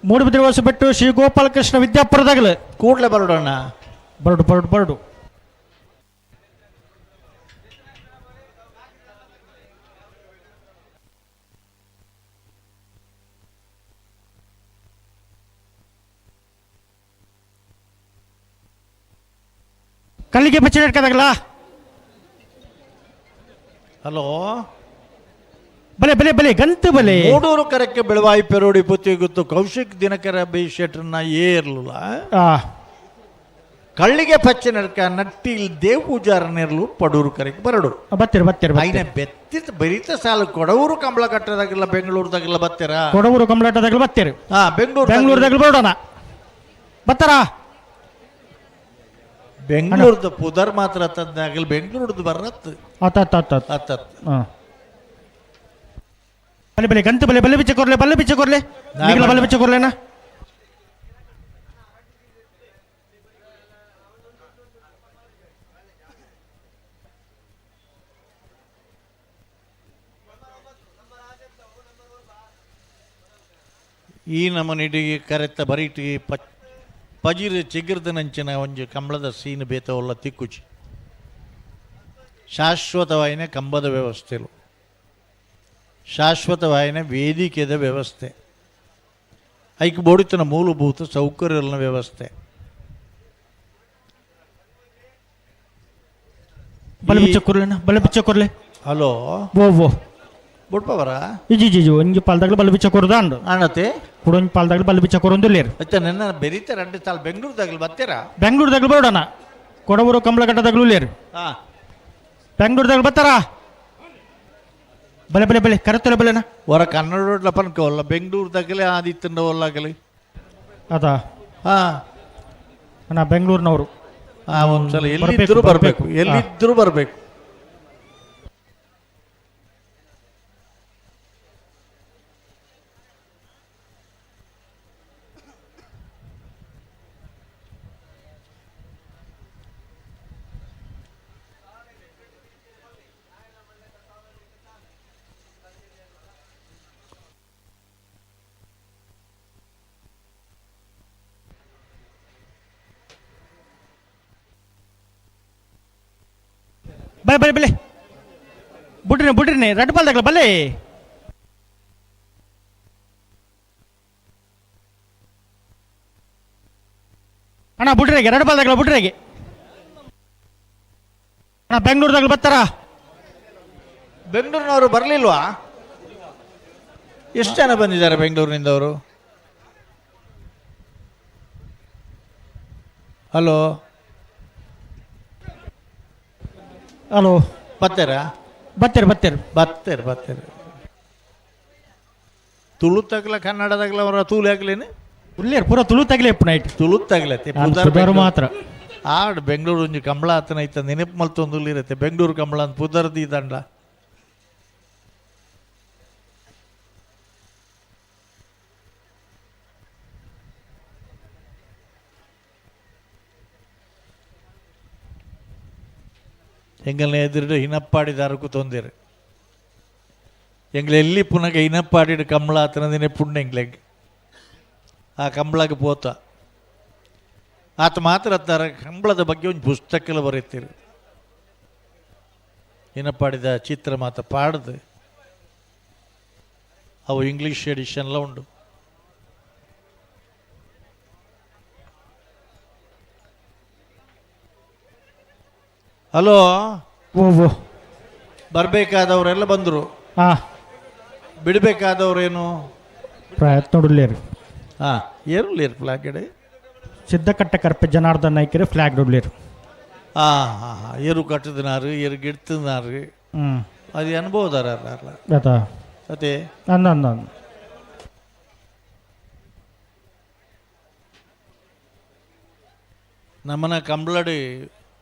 ಮೂಡುಬಿದಿರೆ ಹೊಸಬೆಟ್ಟು ಶ್ರೀ ಗೋಪಾಲಕೃಷ್ಣ ವಿದ್ಯಾಪುರದಾಗಲು ಕೂಡಲೇ ಬರೋಡಣ್ಣ ಬರಡು ಕಲ್ಲಿಗೆ ಪಚ್ಚೆ ನಡ್ಕದಾಗಲ್ಲ. ಹಲೋ ಬಲೆ ಬಲೆ ಬಲೆ ಗಂತು ಬಲೆ ಮೂಡೂರು ಕರಕ್ಕೆ ಬೆಳವಾಯಿ ಪೆರೋಡಿ ಪುತ್ತಿ ಗೊತ್ತು ಕೌಶಿಕ್ ದಿನಕರ ಬೈ ಶೆಟ್ರನ್ನ ಏರ್ಲುಲ ಕಳ್ಳಿಗೆ ಪಚ್ಚನಡ್ಕ ನಟ್ಟಿಲ್ ದೇವ್ ಪೂಜಾರನೆರ್ಲು ಪಡೂರು ಕರೆಗೆ ಬರಡು ಬತ್ತೀರ ಐನ ಬೆತ್ತಿದ ಬರಿತ ಸಾಲ ಕೊಡವೂರು ಕಂಬಳ ಕಟ್ಟದಾಗಿಲ್ಲ ಬೆಂಗಳೂರದಾಗಿಲ್ಲ ಬತ್ತೀರ ಕೊಡವೂರು ಕಂಬಳಾಟದಾಗಲು ಬತ್ತೀರಿ ಬೆಂಗಳೂರದಾಗಲು ಬರೋಣ ಬತ್ತಾರ ಬೆಂಗಳೂರದ ಪುದರ್ ಮಾತ್ರ ತಂದಾಗಲಿ ಬೆಂಗಳೂರದ್ದು ಬರತ್ ಬಲೆ ಬಲೆ ಗಂತು ಬಲೆ ಬಲೆ ಬಿಚ್ಚ ಕೊರ್ಲೆ ಬಲೆ ಬಿಚ್ಚ ಕೊರ್ಲೆನಾ ಈ ನಮ್ಮನಿಡಿಗೆ ಕರೆತ್ತ ಬರೀಟಿಗೆ ಪಜಿರ ಚಿಗಿರ್ದ ನಂಚಿನ ಒಂಜಿ ಕಂಬಳದ ಸೀನು ಬೇತವಲ್ಲ ತಿಕ್ಕುಚಿ ಶಾಶ್ವತವಾಯಿನ ಕಂಬದ ವ್ಯವಸ್ಥೆಲು ಶಾಶ್ವತವಾಯಿನ ವೇದಿಕೆದ ವ್ಯವಸ್ಥೆ ಐಕ್ ಬೋಡಿತನ ಮೂಲಭೂತ ಸೌಕರ್ಯಗಳ ವ್ಯವಸ್ಥೆ ಬಲೆ ಬಿಚ್ಚ ಕೊರ್ಲೆ ಹಲೋ ಓ ಬುಡ್ಪವರ ಇಜಿ ಒಂಜಿ ಪಾಲ್ದಾಗಲು ಬಲೆ ಬಿಚ್ಚ ಕೊರದು ಅಂಡು ಅಣ್ಣತೆ ಕುಡೊಂಜಿ ಪಾಲ್ದಾಗಲು ಬಲೆ ಬಿಚ್ಚ ಕೊರೊಂದು ಲೇರು ಅಚ್ಚ ನನ್ನ ಬೆರೀತ ರಂಡು ತಾಲ್ ಬೆಂಗಳೂರದಾಗಲು ಬತ್ತೀರಾ ಬೆಂಗಳೂರದಾಗಲು ಬರೋಣ ಕೊಡವೂರು ಕಂಬಳಗಟ್ಟದಾಗಲು ಲೇರು ಬೆಂಗಳೂರದಾಗಲು ಬತ್ತಾರ ಬಲೆ ಬಲೆ ಬಲೆ ಕರೆತ್ತಲೆ ಬಲೆನಾ ಹೊರ ಕನ್ನಡ ರೋಡ್ಲ ಪನ್ಕೋಲ್ಲ ಬೆಂಗಳೂರದಾಗಲೇ ಆದಿತ್ತಂಡ ಒಲ್ಲಾಗಲಿ ಅದಾ ನಾ ಬೆಂಗಳೂರಿನವರು ಒಂದ್ಸಲ ಎಲ್ಲಿದ್ದರೂ ಬರಬೇಕು ಬಲೆ ಬಲೆ ಬಲೆ ಬಿಡ್ರಿ ರೆಡ್ ಪಾಲ್ದಾಗಲ ಬಲೆ ಅಣ್ಣ ಬಿಡ್ರಿಗೆ ರೆಡ್ ಪಾಲ್ದಾಗಲ ಬಿಡ್ರಿಗೆ ಅಣ್ಣ ಬೆಂಗಳೂರದಾಗಲು ಬತ್ತಾರ ಬೆಂಗಳೂರಿನವರು ಬರಲಿಲ್ವಾ ಎಷ್ಟು ಜನ ಬಂದಿದ್ದಾರೆ ಬೆಂಗಳೂರಿನಿಂದವರು ಹಲೋ ಬತ್ತೀರಾ ಬತ್ತೀರಿ ತುಳು ತಗ್ಲ ಕನ್ನಡದಾಗಲ ಅವರ ತೂಲು ಆಗ್ಲೇನು ಪೂರ ತುಳು ತಗಲೇ ನೈಟ್ ತುಳು ತಗ್ಲತ್ತೆ ಮಾತ್ರ ಆಡ್ ಬೆಂಗಳೂರು ಒಂಜಿ ಕಂಬಳ ಆತನ ಐತ ನೆನಪು ಮಲ್ತೊಂದು ಇರುತ್ತೆ ಬೆಂಗಳೂರು ಕಂಬಳ ಅಂತ ಪುದರ್ದಿ ದಂಡ ಎಂಗಲ್ನ ಎದುರು ಹಿನಪ್ಪಾಡಿದಾರಕ್ಕೂ ತೊಂದರೆ ಎಂಗ್ಲೆಲ್ಲಿ ಪುನಃ ಹಿನಪ್ಪಾಡಿದ ಕಂಬಳ ಆತನ ನೆನಪುಂಡು ಎಂಗ್ಲೆಗೆ ಆ ಕಂಬಳಕ್ಕೆ ಪೋತ ಆತ ಮಾತ್ರ ಕಂಬಳದ ಬಗ್ಗೆ ಒಂದು ಪುಸ್ತಕ ಬರೀತೀರಿ ಹಿನಪ್ಪಾಡಿದ ಚಿತ್ರ ಮಾತ ಪಾಡ್ದು ಅವು ಇಂಗ್ಲೀಷ್ ಎಡಿಷನ್ಲ ಉಂಡು ಹಲೋ ಬರಬೇಕಾದವರೆಲ್ಲ ಬಂದರು ಬಿಡಬೇಕಾದವ್ರೇನು ಪ್ರಯತ್ನ ಏರುಲೇರು ಫ್ಲಾಗ್ ಎಡೆ ಸಿದ್ದಕಟ್ಟ ಕರ್ಪೆ ಜನಾರ್ದನ್ ನಾಯ್ಕರು ಫ್ಲಾಗ್ ಡೊಡ್ಲೇರು ಏರು ಕಟ್ಟದಿನಾರು ಏರು ಗಿಡ್ತಿನಾರು ಅದು ಅನ್ಬೋದಾರ ಅದೇ ನಮ್ಮನ ಕಂಬಳಡಿ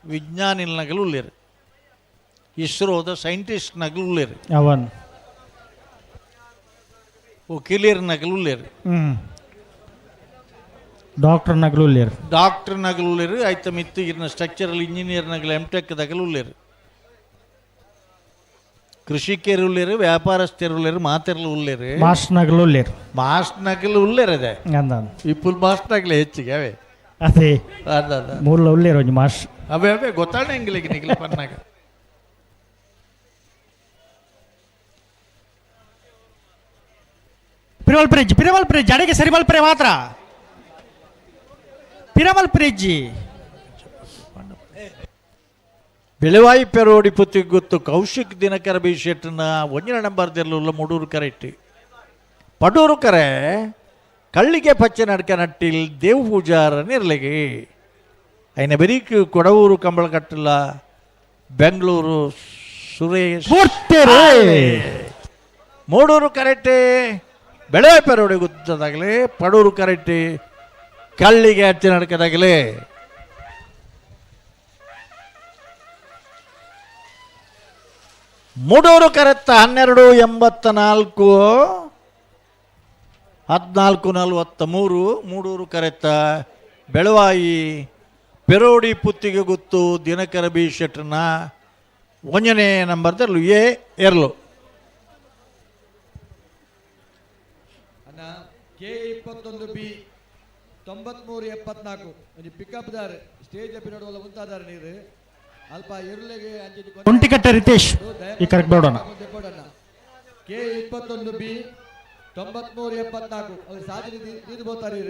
ವಿಜ್ಞಾನಿ ನಗಲು ಉಳ್ಳೇರು ಇಸ್ರೋದ ಸೈಂಟಿಸ್ಟ್ ನಗಲು ಉಳ್ಳೇರು ಅವನ್ ವಕೀಲರ ನಗಲು ಉಳ್ಳೇರು ಡಾಕ್ಟರ್ ನಗಲು ಉಳ್ಳೇರು ಆಯ್ತ ಮಿತ್ತು ಇರ್ನ ಸ್ಟ್ರಕ್ಚರಲ್ ಇಂಜಿನಿಯರ್ ನಗಲು ಎಂಟೆಕ್ ದಗಲು ಉಳ್ಳೇರು ಕೃಷಿಕರು ಉಳ್ಳೇರು ವ್ಯಾಪಾರಸ್ಥರು ಉಳ್ಳೇರು ಮಾತೆರ್ಲು ಉಳ್ಳೇರು ಮಾಸ್ಟ್ ನಗಲು ಉಳ್ಳೇರು ಅದೇ ಇಪ್ಪುಲ್ ಮಾಸ್ಟ್ ನಗಲೆ ಹೆಚ್ಚಿಗೆ ಅವೇ ಅದೇ ಮೂಲ ಉಳ್ಳೇರು ಒಂಜಿ ಮಾಸ್ ಅವೇ ಗೊತ್ತಾಡ ಹೆಂಗಿಲ್ಲ ನಿಗಲಿ ಪನ್ನಾಗ ಪಿರವಲ್ ಪ್ರೇಜ್ ಅಡಿಗೆ ಸರಿ ಮಲ್ಪರೆ ಮಾತ್ರ ಪಿರವಲ್ ಪ್ರೇಜ್ ಬೆಳವಾಯಿ ಪೆರೋಡಿ ಪುತ್ತಿಗೆ ಗೊತ್ತು ಕೌಶಿಕ್ ದಿನಕರ ಬಿ ಶೆಟ್ಟನ ಒಂಜಿನ ನಂಬರ್ದೆಲ್ಲ ಮೂಡೂರು ಕರೆಕ್ಟ್ ಪಡೂರು ಕರೆ ಕಳ್ಳಿಗೆ ಪಚ್ಚೆ ನಡ್ಕ ನಟ್ಟಿಲ್ ದೇವ್ ಪೂಜಾರ ನಿರ್ಲೆಗೆ ಐನ ಬೆರೀಕ್ ಕೊಡವೂರು ಕಂಬಳ ಕಟ್ಟಿಲ್ಲ ಬೆಂಗಳೂರು ಸುರೇಶ್ ಮೂಡೂರು ಕರೆಕ್ಟೇ ಬೆಳವಾಯಿ ಪೆರೋಡಿ ಗೊತ್ತದಾಗಲೇ ಪಡೂರು ಕರೆಕ್ಟೇ ಕಳ್ಳಿಗೆ ಹಚ್ಚೆ ನಡ್ಕದಾಗಲೇ ಮೂಡೂರು ಕರೆತ್ತ 12:84 14:43 ಮೂಡೂರು ಕರೆತ್ತ ಬೆಳವಾಯಿ ಪೆರೋಡಿ ಪುತ್ತಿಗೆ ಗೊತ್ತು ದಿನಕರ ಬಿ ಶೆಟ್ಟರ್ನ ಒಂಜನೇ ನಂಬರ್ದಲ್ಲೂ ಎರಲು K21B 9374 ಒಂದು ಪಿಕಪ್ ದಾರ್ ಸ್ಟೇಜ್ ಅಪ್ಪಿ ನೋಡುವಲ್ಲ ಮುಂತಾದಾರ ನೀರು ಅಲ್ಪ ಇರುಳೆಗೆ ಕುಂಟಿಕಟ್ಟ ರಿತೇಶ್ ಈ ಕರೆಕ್ಟ್ ಬೇಡೋಣ K21B 9374 ಅವ್ರು ಸಾಧನೆ ನೀರು ಬೋತಾರೆ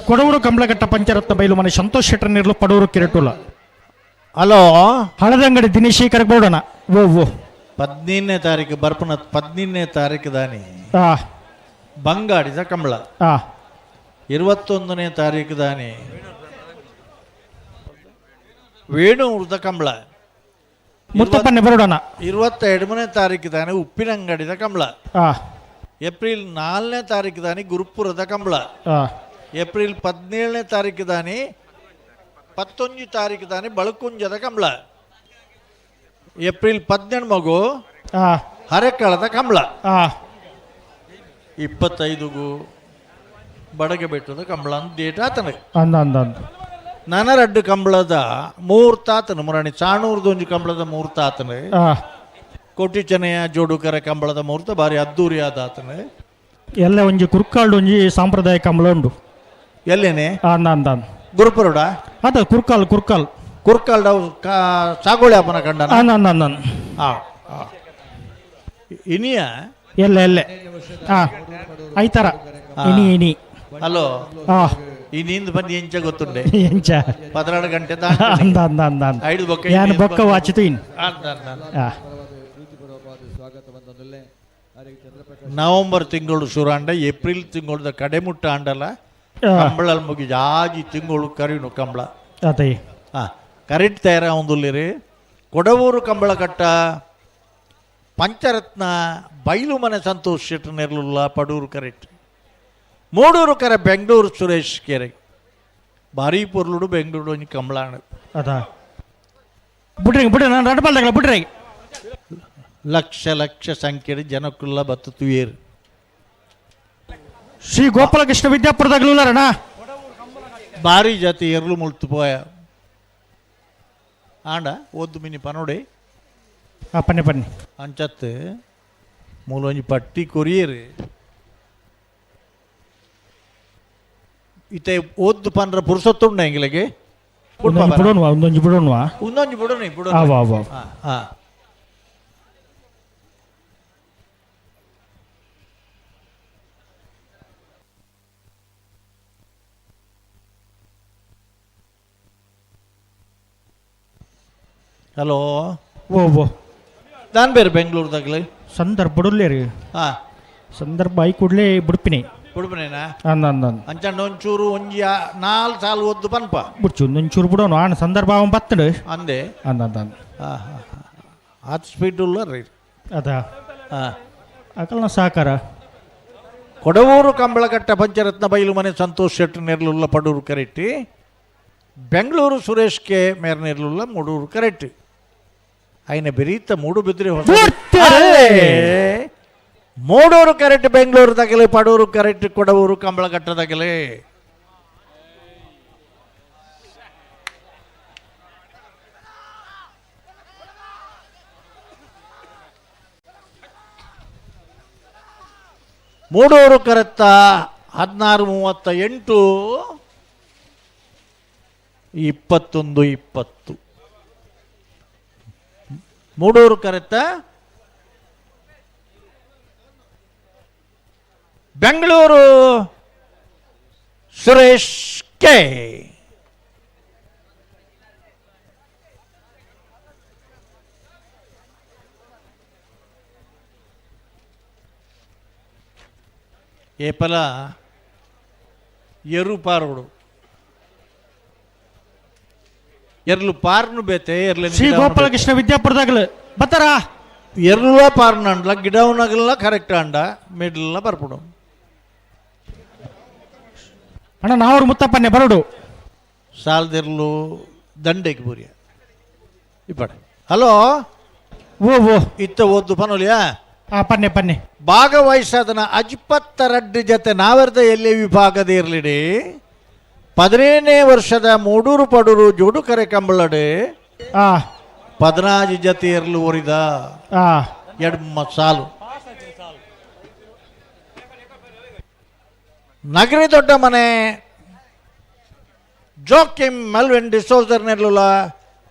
ಕೊಡವೂರು ಕಂಬಳಗಟ್ಟ ಪಂಚರತ್ನ ಬೈಲು ಮನೆ ಸಂತೋಷ್ ಶೆಟ್ಟರ್ ನಿರ್ಲು ಪಡೂರು ಕಿರಟುಲ ಹಲೋ ಹಳದಂಗಡಿ ದಿನೇಶ್ ಈ ಕರೆಕ್ಟ್ ಬೇಡೋಣ ಓ 15ನೇ ತಾರೀಕು ಬರ್ಪನ 15ನೇ ತಾರೀಕು ದಾನಿ ಬಂಗಾಡಿದ ಕಂಬಳ 21ನೇ ತಾರೀಕು ದಾನಿ ವೇಣೂರದ ಕಂಬಳ ಮುತ್ತಪ್ಪನೆ ಬರೋಣ 22ನೇ ತಾರೀಕು ದಾನಿ ಉಪ್ಪಿನಂಗಡಿದ ಕಂಬಳ ಏಪ್ರಿಲ್ 4ನೇ ತಾರೀಕು ದಾನಿ ಗುರುಪುರದ ಕಂಬಳ ಏಪ್ರಿಲ್ 17ನೇ ತಾರೀಕು ದಾನಿ 11 ತಾರೀಕು ದಾನಿ ಬಳಕುಂಜದ ಕಂಬಳ ಏಪ್ರಿಲ್ 17 ಮಗು ಹರೆಕಳದ ಕಂಬಳ 25ಗೂ ಬಡಗೆ ಬೆಟ್ಟದ ಕಂಬಳ ಅಂತ ಡೇಟ್ ಆತನ ನನರಡ್ಡು ಕಂಬಳದ ಮೂರ್ತಾತನ ಮುರಾಣಿ ಚಾಣೂರ್ದೊಂಜು ಕಂಬಳದ ಮೂರ್ತಾತನ ಕೋಟಿ ಚೆನ್ನಯ್ಯ ಜೋಡುಕರ ಕಂಬಳದ ಮುಹೂರ್ತ ಬಾರಿ ಅದ್ದೂರಿ ಆದಾತನ ಎಲ್ಲ ಒಂಜಿ ಕುರ್ಕಾಲ್ಡು ಒಂಜಿ ಸಾಂಪ್ರದಾಯ ಕಂಬಳ ಉಂಡು ಎಲ್ಲೇನೆ ಗುರುಪುರುಡ ಅದ ಕುರ್ಕಾಲ್ ಸಾಗೋಳಿ ಅಪ್ಪನ ಕಂಡ ಇನಿಯ ಎಲ್ಲ ಐತರ ಇನಿ ಹಲೋ ಇನ್ನಿಂದ ಬಂದು ಎಂಚ ಗೊತ್ತುಂಡೆ ಎಂಚ 12 ಗಂಟೆ ಬೊಕ್ಕ ವಾಚಿತು ಇನ್ ನವೆಂಬರ್ ತಿಂಗಳು ಶುರು ಏಪ್ರಿಲ್ ತಿಂಗಳದ ಕಡೆ ಮುಟ್ಟ ಆಂಡಲ ಕಂಬಳ ಮುಗಿ ಆಜಿ ತಿಂಗಳು ಕರಿನು ಕಂಬಳ ಅದೇ ಕರೆಕ್ಟ್ ತಯಾರ ಒಂದುಲ್ಲಿರಿ ಕೊಡವೂರು ಕಂಬಳ ಕಟ್ಟ ಪಂಚರತ್ನ ಬೈಲು ಮನೆ ಸಂತೋಷ್ ಶೆಟ್ಟಿ ನೆರ್ಲುಲ್ಲ ಪಡೂರು ಕರೆಕ್ಟ್ ಮೂಡೂರು ಕರೆ ಬೆಂಗಳೂರು ಸುರೇಶ್ ಕೆರೆ ಭಾರಿ ಪೊರ್ಲುಡು ಬೆಂಗಳೂರು ಒಂಜಿ ಕಂಬಳಾಣ ಅದಾ ಬಿಡ್ರಿ ನಾನು ರಡ್ಬಲ್ದಾಗಲ್ಲ ಬಿಡ್ರಿ ಲಕ್ಷ ಸಂಖ್ಯೆಯ ಜನಕ್ಕುಲ್ಲ ಬತ್ತು ತುಯೇರು ಶ್ರೀ ಗೋಪಾಲಕೃಷ್ಣ ವಿದ್ಯಾಪುರದಾಗಲೂಲರಣ ಭಾರಿ ಜಾತಿ ಎರಲು ಮುಳ್ತು ಪೋಯ ಆಂಡ ಓದ್ದು ಮಿನಿ ಪನೋಡೆ ಪನ್ನಿ ಅಂಚತ್ತು ಮೂಲೊಂಜಿ ಪಟ್ಟಿ ಕೊರಿಯರು ಇತ್ತೆ ಓದ್ದು ಪನ್ರ ಪುರುಸೊತ್ತುಂಡ ಎಂಗಿಲೆಗೆ ಒಂದೊಂಜಿ ಬಿಡೋಣವಾ ಹಲೋ ಓ ನಾನು ಬೇರೆ ಬೆಂಗಳೂರದಾಗಲೇ ಸಂದರ್ಭ ಬಿಡಲೇ ರೀ ಸಂದರ್ಭ ಐ ಕೂಡಲೇ ಬಿಡ್ಪಿನಿ ಬಿಡ್ಪನೇನಾ ಅಂಚಂಡ ಒಂಚೂರು ಒಂಜಿ 4 ಸಾಲು ಓದ್ದು ಪನ್ಪ ಬಿಡ್ಚು ಒಂಚೂರು ಬಿಡೋಣ ಆನ ಸಂದರ್ಭ ಅವನ್ ಬತ್ತಡು ಅಂದೆ ಹತ್ತು ಸ್ಪೀಡ್ ಉಲ್ಲ ರೀ ಅದಾ ಅಕಲ್ನ ಸಹಕಾರ ಕೊಡವೂರು ಕಂಬಳಕಟ್ಟ ಪಂಚರತ್ನ ಬೈಲು ಮನೆ ಸಂತೋಷ್ ಶೆಟ್ಟಿ ನೆರ್ಲುಲ್ಲ ಪಡೂರು ಕರೆಕ್ಟಿ ಬೆಂಗಳೂರು ಸುರೇಶ್ ಕೆ ಮೇರ್ ನೆರ್ಲುಲ್ಲ ಮೂಡೂರು ಕರೆಕ್ಟ್ ఆయన ಬೆರೀತ ಮೂಡು ಬಿದ್ದರೆ ಮೂಡೂರು ಕರೆಕ್ಟ್ ಬೆಂಗಳೂರು ತಗಲೆ ಪಡೂರು ಕರೆಕ್ಟ್ ಕೊಡವೂರು ಕಂಬಳಕಟ್ಟ ತಗಲೆ ಮೂಡೂರು ಕರೆತ್ತ 16:38 21:20 ಮೂಡೂರು ಕರೆತ್ತ ಬೆಂಗಳೂರು ಸುರೇಶ್ ಕೆ ಏಪಲ ಎರು ಪಾರುಡು ಎರ್ಲು ಪಾರ್ನು ಬೇತೆ ಎರ್ಲೆ ಶ್ರೀ ಗೋಪಾಲಕೃಷ್ಣ ವಿದ್ಯಾಪುರದಾಗಲ ಬತ್ತಾರ ಎರ್ಲ ಪಾರ್ನ ಅಂಡ್ಲ ಗಿಡವನಾಗಲ್ಲ ಕರೆಕ್ಟ್ ಅಂಡ ಮಿಡ್ಲ ಬರ್ಪುಡು ಅಣ್ಣ ನಾವ್ರು ಮುತ್ತಪ್ಪನ್ನೇ ಬರಡು ಸಾಲ್ದೆರ್ಲು ದಂಡೆಗೆ ಬೂರಿಯ ಇಪ್ಪಡೆ ಹಲೋ ಓ ಇತ್ತ ಓದ್ದು ಪನೋಲಿಯಾ ಪನ್ನೆ ಪನ್ನೆ ಭಾಗವಹಿಸದನ ಅಜ್ಪತ್ತರಡ್ಡು ಜೊತೆ ನಾವೆರ್ದ ಎಲ್ಲಿ ವಿಭಾಗದ ಇರ್ಲಿಡಿ 17ನೇ ವರ್ಷದ ಮೂಡೂರು ಪಡೂರು ಜೋಡು ಕರೆ ಕಂಬಳಡೆ 14 ಜೊತೆ ಇರ್ಲು ಓರಿದ 2 ಸಾಲು ನಗರಿ ದೊಡ್ಡ ಮನೆ ಜೋಕಿಮ್ ಮೆಲ್ವಿನ್ ಡಿಸೋಜರ್ ನೆರ್ಲುಲ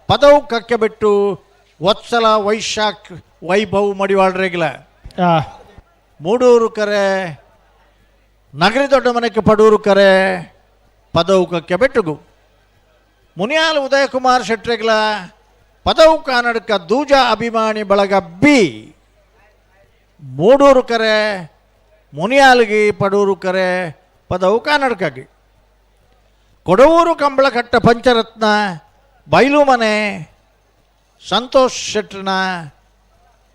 ಪದವು ಕಕ್ಕೆ ಬಿಟ್ಟು ವತ್ಸಲ ವೈಶಾಖ್ ವೈಭವ್ ಮಡಿವಾಳ್ರೆಗಿಲ ಮೂಡೂರು ಕರೆ ನಗರಿ ದೊಡ್ಡ ಮನೆಗೆ ಪಡೂರು ಕರೆ ಪದವು ಕಕ್ಕೆ ಬೆಟ್ಟುಗು ಮುನಿಯಾಲ್ ಉದಯಕುಮಾರ್ ಶೆಟ್ರೆಗಿಲ ಪದವು ಕಾನಡಕ ದೂಜ ಅಭಿಮಾನಿ ಬಳಗ ಬಿ ಮೂಡೂರು ಕರೆ ಮುನಿಯಾಲ್ಗಿ ಪಡೂರು ಕರೆ ಪದವು ಕಾನಡಕಾಗಿ ಕೊಡವೂರು ಕಂಬಳಕಟ್ಟ ಪಂಚರತ್ನ ಬೈಲು ಮನೆ ಸಂತೋಷ್ ಶೆಟ್ರನ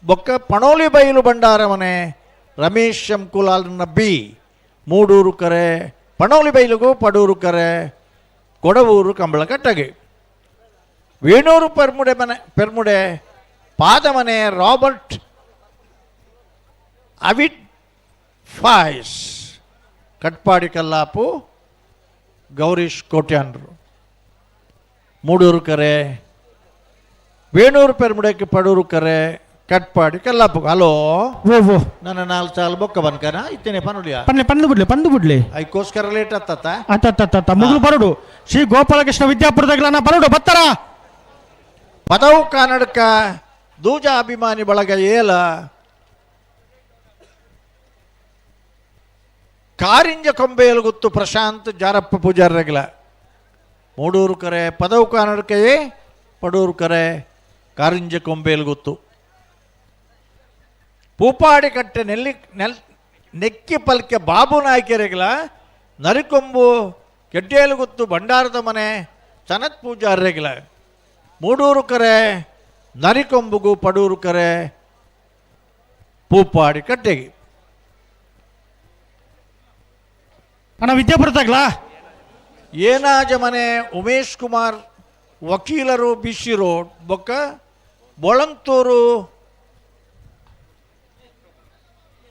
ಬೊಕ್ಕ ಪಣೋಲಿ ಬೈಲು ಭಂಡಾರ ಮನೆ ರಮೇಶ್ ಶಂಕುಲಾಲ್ನ ಬಿ ಮೂಡೂರು ಕರೆ ಪಣೋಲಿ ಬೈಲುಗೂ ಪಡೂರು ಕರೆ ಕೊಡವೂರು ಕಂಬಳಕಟ್ಟಗೆ ವೇಣೂರು ಪೆರ್ಮುಡೆ ಪಾದಮನೆ ರಾಬರ್ಟ್ ಅವಿಡ್ ಫಾಯ್ಸ್ ಕಟ್ಪಾಡಿ ಕಲ್ಲಾಪು ಗೌರೀಶ್ ಕೋಟ್ಯಾನ್ರು ಮೂಡೂರು ಕರೆ ವೇಣೂರು ಪೆರ್ಮುಡಕ್ಕೆ ಪಡೂರು ಕರೆ ಕಟ್ಪಾಡಿ ಕಲ್ಲಾಪು ಹಲೋ ಓ ನನ್ನ 4 ಸಾಲು ಬೊಕ್ಕ ಬನ್ಕನ ಇತ್ತೇನೆ ಪನುಲಿಯಾ ಪನ್ನೆ ಪಂದು ಬಿಡ್ಲಿ ಅದಕ್ಕೋಸ್ಕರ ಲೇಟ್ ಆತ ಅತ್ತ ಮುಗಿಲು ಬರಡು ಶ್ರೀ ಗೋಪಾಲಕೃಷ್ಣ ವಿದ್ಯಾಪುರದಾಗಲ ಬರಡು ಬತ್ತಾರ ಪದವು ಕಾನಡಕ ದೂಜ ಅಭಿಮಾನಿ ಬಳಗ ಏಲ ಕಾರಿಂಜ ಕೊಂಬೆಯಲು ಗುತ್ತು ಪ್ರಶಾಂತ್ ಜಾರಪ್ಪ ಪೂಜಾರ್ರೆಗಿಲ ಮೂಡೂರು ಕರೆ ಪದವು ಕಾನಡಕೆಯೇ ಪಡೂರು ಕರೆ ಕಾರಿಂಜ ಕೊಂಬೆಯಲು ಗುತ್ತು ಪೂಪಾಡಿ ಕಟ್ಟೆ ನೆಕ್ಕಿ ಪಲ್ಕೆ ಬಾಬು ನಾಯ್ಕೆರೆಗಿಲ ನರಿಕೊಂಬು ಕೆಡ್ಡೇಲು ಗುತ್ತು ಭಂಡಾರದ ಮನೆ ಸನತ್ ಪೂಜಾರ್ರೆಗಿಲ ಮೂಡೂರು ಕರೆ ನರಿಕೊಂಬುಗು ಪಡೂರು ಕರೆ ಪೂಪಾಡಿ ಕಟ್ಟೆಗೆ ಅಣ್ಣ ವಿದ್ಯಾಪುರದಾಗಲ ಏನಾಜ ಮನೆ ಉಮೇಶ್ ಕುಮಾರ್ ವಕೀಲರು ಬಿಸಿ ರೋಡ್ ಬೊಕ್ಕ ಬೊಳಂತೂರು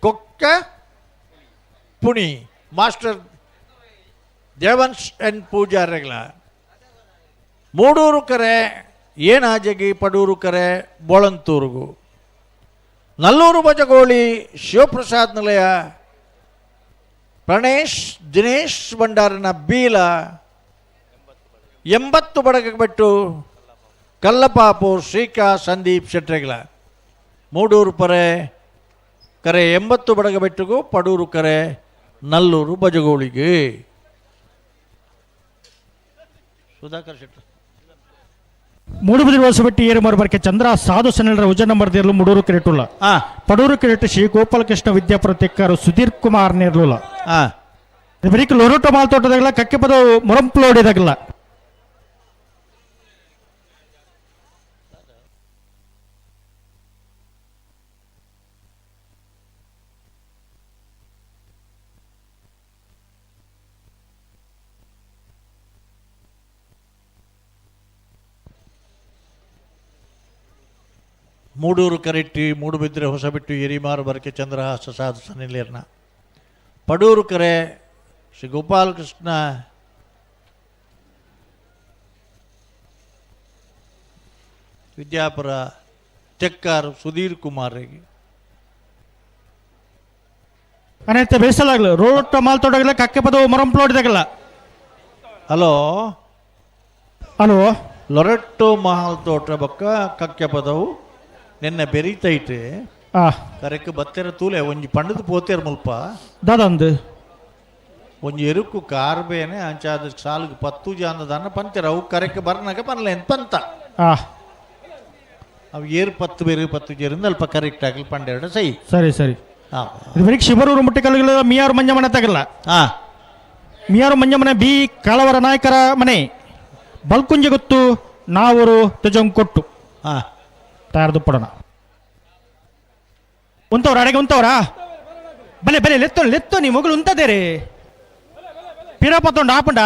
ಕೊಕ್ಕ ಪುಣಿ ಮಾಸ್ಟರ್ ದೇವನ್ಸ್ ಎನ್ ಪೂಜಾರ್ರೆಗ್ಲ ಮೂಡೂರು ಕರೆ ಏನಾಜಗಿ ಪಡೂರು ಕರೆ ಬೊಳಂತೂರುಗು ನಲ್ಲೂರು ಬಜಗೋಳಿ ಶಿವಪ್ರಸಾದ್ ನಿಲಯ ಪ್ರಣೇಶ್ ದಿನೇಶ್ ಭಂಡಾರನ ಬೀಲ 80 ಬಡಗ ಬಿಟ್ಟು ಕಲ್ಲಪಾಪು ಶ್ರೀಕಾ ಸಂದೀಪ್ ಶೆಟ್ರೆಗ್ಲ ಮೂಡೂರು ಪರೆ ಕರೆ 80 ಬಡಗ ಬೆಟ್ಟುಗು ಪಡೂರು ಕರೆ ನಲ್ಲೂರು ಬಜಗೋಳಿಗೆ ಸುಧಾಕರ್ ಶೆಟ್ಟಿ ಮೂಡುಬಿದಿರು ವರ್ಷಬಟ್ಟಿ ಏರು ಮರಬರ್ಕೆ ಚಂದ್ರ ಸಾಧು ಸನೆಲರ ಉಜನ ಮರದಿರಲು ಮೂಡೂರು ಕಿರೀಟುಲ್ಲ ಪಡೂರು ಕಿರೀಟ ಶ್ರೀ ಗೋಪಾಲಕೃಷ್ಣ ವಿದ್ಯಾಪುರ ತೆಕ್ಕಾರು ಸುಧೀರ್ ಕುಮಾರ್ ನೇರ್ಲುಲ್ಲ ಬರೀಕ್ ಲೊರೋಟ ಮಾಲ್ ತೋಟದಾಗಲ ಕಕ್ಕೆ ಪದ ಮೊರಂಪ್ಲೋಡಿದಾಗಲ್ಲ ಮೂಡೂರು ಕರೆಟ್ಟಿ ಮೂಡುಬಿದ್ರೆ ಹೊಸಬಿಟ್ಟು ಎರಿಮಾರು ಬರಕೆ ಚಂದ್ರಹಾಸ ಸಾಧು ಸನಿಲೇರ್ನ ಪಡೂರು ಕರೆ ಶ್ರೀ ಗೋಪಾಲಕೃಷ್ಣ ವಿದ್ಯಾಪುರ ತೆಕ್ಕಾರು ಸುಧೀರ್ ಕುಮಾರ್ಗೆ ಅನೇತ ಬೇಸಲಾಗಲ್ಲ ರೋಟ ಮಾಲ್ ತೋಟಗಲ್ಲ ಕಕ್ಕೆ ಪದ ಮೊರಂಪ್ಲೋಡಿದಾಗಲ್ಲ ಹಲೋ ಹಲೋ ಲೊರೆಟ್ಟೋ ಮಹಾಲ್ ತೋಟ ಬೊಕ್ಕ ಕಕ್ಕೆ ಪದವು ನಿನ್ನೆ ಬೆರೀತೈತೆ ಕರೆಕ್ ಬತ್ತೆರ ತೂಲೆ ಒಂಜಿ ಪಂಡದು ಪೋತೇರು ಮುಲ್ಪ ದಾದಂದು ಒಂಜಿ ಎರುಕು ಕಾರ್ಬೇನೆ ಅಂಚಾದ ಸಾಲಿಗೆ 10 ಜಾನದನ್ನ ಪಂತೆರ ಅವು ಕರೆಕ್ ಬರ್ನಾಗ ಪನ್ಲೆ ಪಂತ ಅವು ಏರು 10 ಬೇರು 10 ಜೇರಿಂದ ಅಲ್ಪ ಕರೆಕ್ಟ್ ಆಗಲಿ ಪಂಡೆರಡು ಸೈ ಸರಿ ಸರಿ ಇದು ಬರೀ ಶಿಬರೂರು ಮುಟ್ಟಿಕಲ್ಗಳ ಮಿಯಾರು ಮಂಜಮ್ಮನ ತಗಲ್ಲ ಮಿಯಾರು ಮಂಜಮ್ಮನ ಬಿ ಕಾಳವರ ನಾಯಕರ ಮನೆ ಬಲ್ಕುಂಜೆ ಗೊತ್ತು ನಾವರು ತಜಂಗ್ ಕೊಟ್ಟು ತಯಾರದು ಪಡೋಣ ಉಂತವ್ರ ಅಡೆಗೆ ಉಂತವ್ರಾ ಬಲೆ ಬಲೆ ಲೆತ್ತೋ ನೀ ಮೊಗಲು ಉಂತದೇರೆ ಪಿರಪತ್ತೊಂಡು ಆಪುಂಡ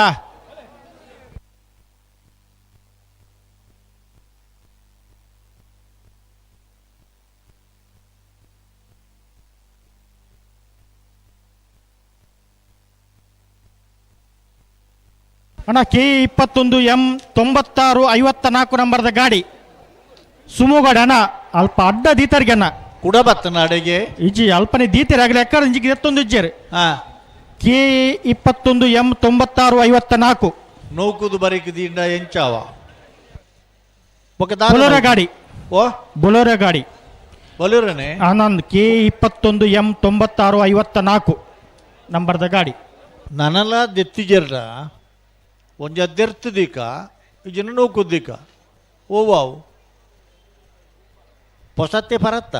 ಅಣ್ಣ K21M 9654 ನಂಬರ್ದ ಗಾಡಿ ಸುಮೋ ಗಾಡಿ ಅಣ್ಣ ಅಲ್ಪ ಅಡ್ಡ ದೀತರ್ಗೆ ಅಣ್ಣ ಕುಡಬತ್ತನ ಅಡೆಗೆ ಇಜ್ಜಿ ಅಲ್ಪನೆ ದೀತಿರಾಗಲಿ ಎಕ್ಕಡ ಇಂಜಿಗೆ ಎತ್ತೊಂದು ಇಜ್ಜೇರಿ K21M 9654 ನೌಕುದು ಬರೀಕದಿಂದ ಎಂಚಾವ ಬೊಲೋರ ಗಾಡಿ ಬೊಲೋರ ಗಾಡಿ ಬೊಲೋರನೆ ಆನಂದ್ K21M 9654 ನಂಬರ್ದ ಗಾಡಿ ನನಲ ದೆತ್ತಿಜರ್ರ ಒಂಜ ಅದೆರ್ತದೀಕ ಇಜನ ನೌಕುದ್ದೀಕ ಓವಾವು ಪೊಸತ್ತೆ ಪರತ್ತ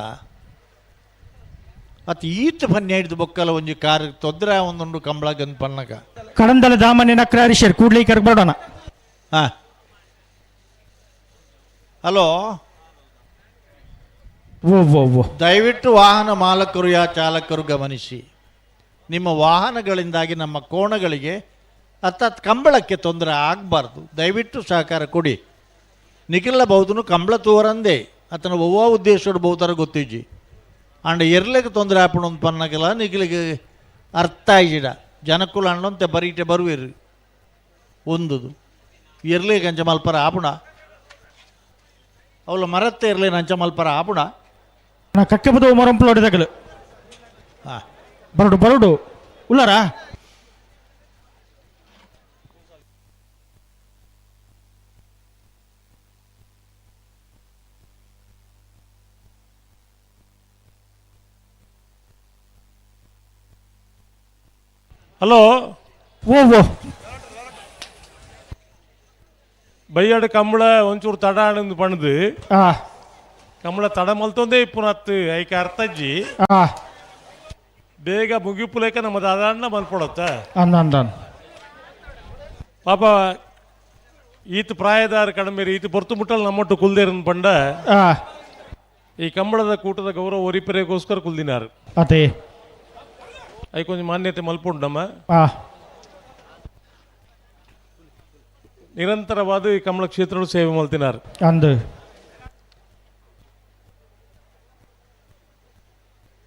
ಅತ್ ಈತ ಪನ್ಯ ಹಿಡಿದು ಬೊಕ್ಕಲ ಒಂಜಿ ಕಾರ್ ತೊಂದರೆ ಒಂದೊಂದು ಕಂಬಳ ಗಂದ್ ಪನ್ನಗ ಕಡಂದಲ ದಾಮನೆ ನಕ್ರಾರಿಶರ್ ಕೂಡ್ಲಿಕ್ಕೆ ಬರೋಣ ಹಲೋ ದಯವಿಟ್ಟು ವಾಹನ ಮಾಲಕರು ಚಾಲಕರು ಗಮನಿಸಿ, ನಿಮ್ಮ ವಾಹನಗಳಿಂದಾಗಿ ನಮ್ಮ ಕೋಣಗಳಿಗೆ ಅರ್ಥಾತ್ ಕಂಬಳಕ್ಕೆ ತೊಂದರೆ ಆಗಬಾರ್ದು. ದಯವಿಟ್ಟು ಸಹಕಾರ ಕೊಡಿ. ನಿಖಿಲ ಬಹುದನು ಕಂಬಳ ತೋರಂದೇ ಅತನ ಒವ್ವ ಉದ್ದೇಶ ಬಹುತರ ಗೊತ್ತಿಜ್ಜಿ ಅಂಡ್ ಎರ್ಲೆಗೆ ತೊಂದರೆ ಆಪಣ ಒಂದು ಪನ್ನಗಲ್ಲ ನಿಖಿಲಿಗೆ ಅರ್ಥ ಆಯ್ಜಿಡ ಜನಕ್ಕುಲ ಅಣ್ಣಂತೆ ಬರೀಟೆ ಬರುವಿರಿ ಒಂದುದು ಎರ್ಲೆಗೆ ಅಂಚ ಮಲ್ಪರ ಆಪುಣ ಅವಳ ಮರತ್ತೆ ಇರಲೇನು ಅಂಚ ಮಲ್ಪರ ಆಪುಣ ಕಕ್ಕೆ ಬದು ಮೊರಂಪಲು ಹೊಡೆದಾಗಲು ಬರಡು ಬರಡು ಉಳ್ಳಾರಾ ಹಲೋ ಬೈಯಾಡು ಕಂಬಳ ಒಂಚೂರು ತಡ ಆನಂದ್ ಪಣದು ಕಂಬಳ ತಡ ಮಲ್ತೊಂದೇ ಇಪ್ಪುನತ್ತು ಐಕ ಅರ್ಥಜ್ಜಿ ಬೇಗ ಮುಗಿಪುಲೇಕ ನಮ್ಮ ದಾದಾಣ್ಣ ಮಲ್ಪಡತ್ತ ಪಾಪ ಈತ ಪ್ರಾಯದಾರ ಕಡಿಮೆ ಈತ ಬರ್ತು ಮುಟ್ಟಲ್ ನಮ್ಮೊಟ್ಟು ಕುಲ್ದೇರನ್ ಪಂಡ ಈ ಕಂಬಳದ ಕೂಟದ ಗೌರವ ಒರಿಪರೆಗೋಸ್ಕರ ಕುಲ್ದಿನಾರು ಅದೇ ಐ ಕೊಂಚ ಮಾನ್ಯತೆ ಮಲ್ಪುಂಡು ನಮ್ಮ ನಿರಂತರವಾದ ಈ ಕಂಬಳ ಕ್ಷೇತ್ರ ಸೇವೆ ಮಲ್ತಿನಾರು ಅಂದು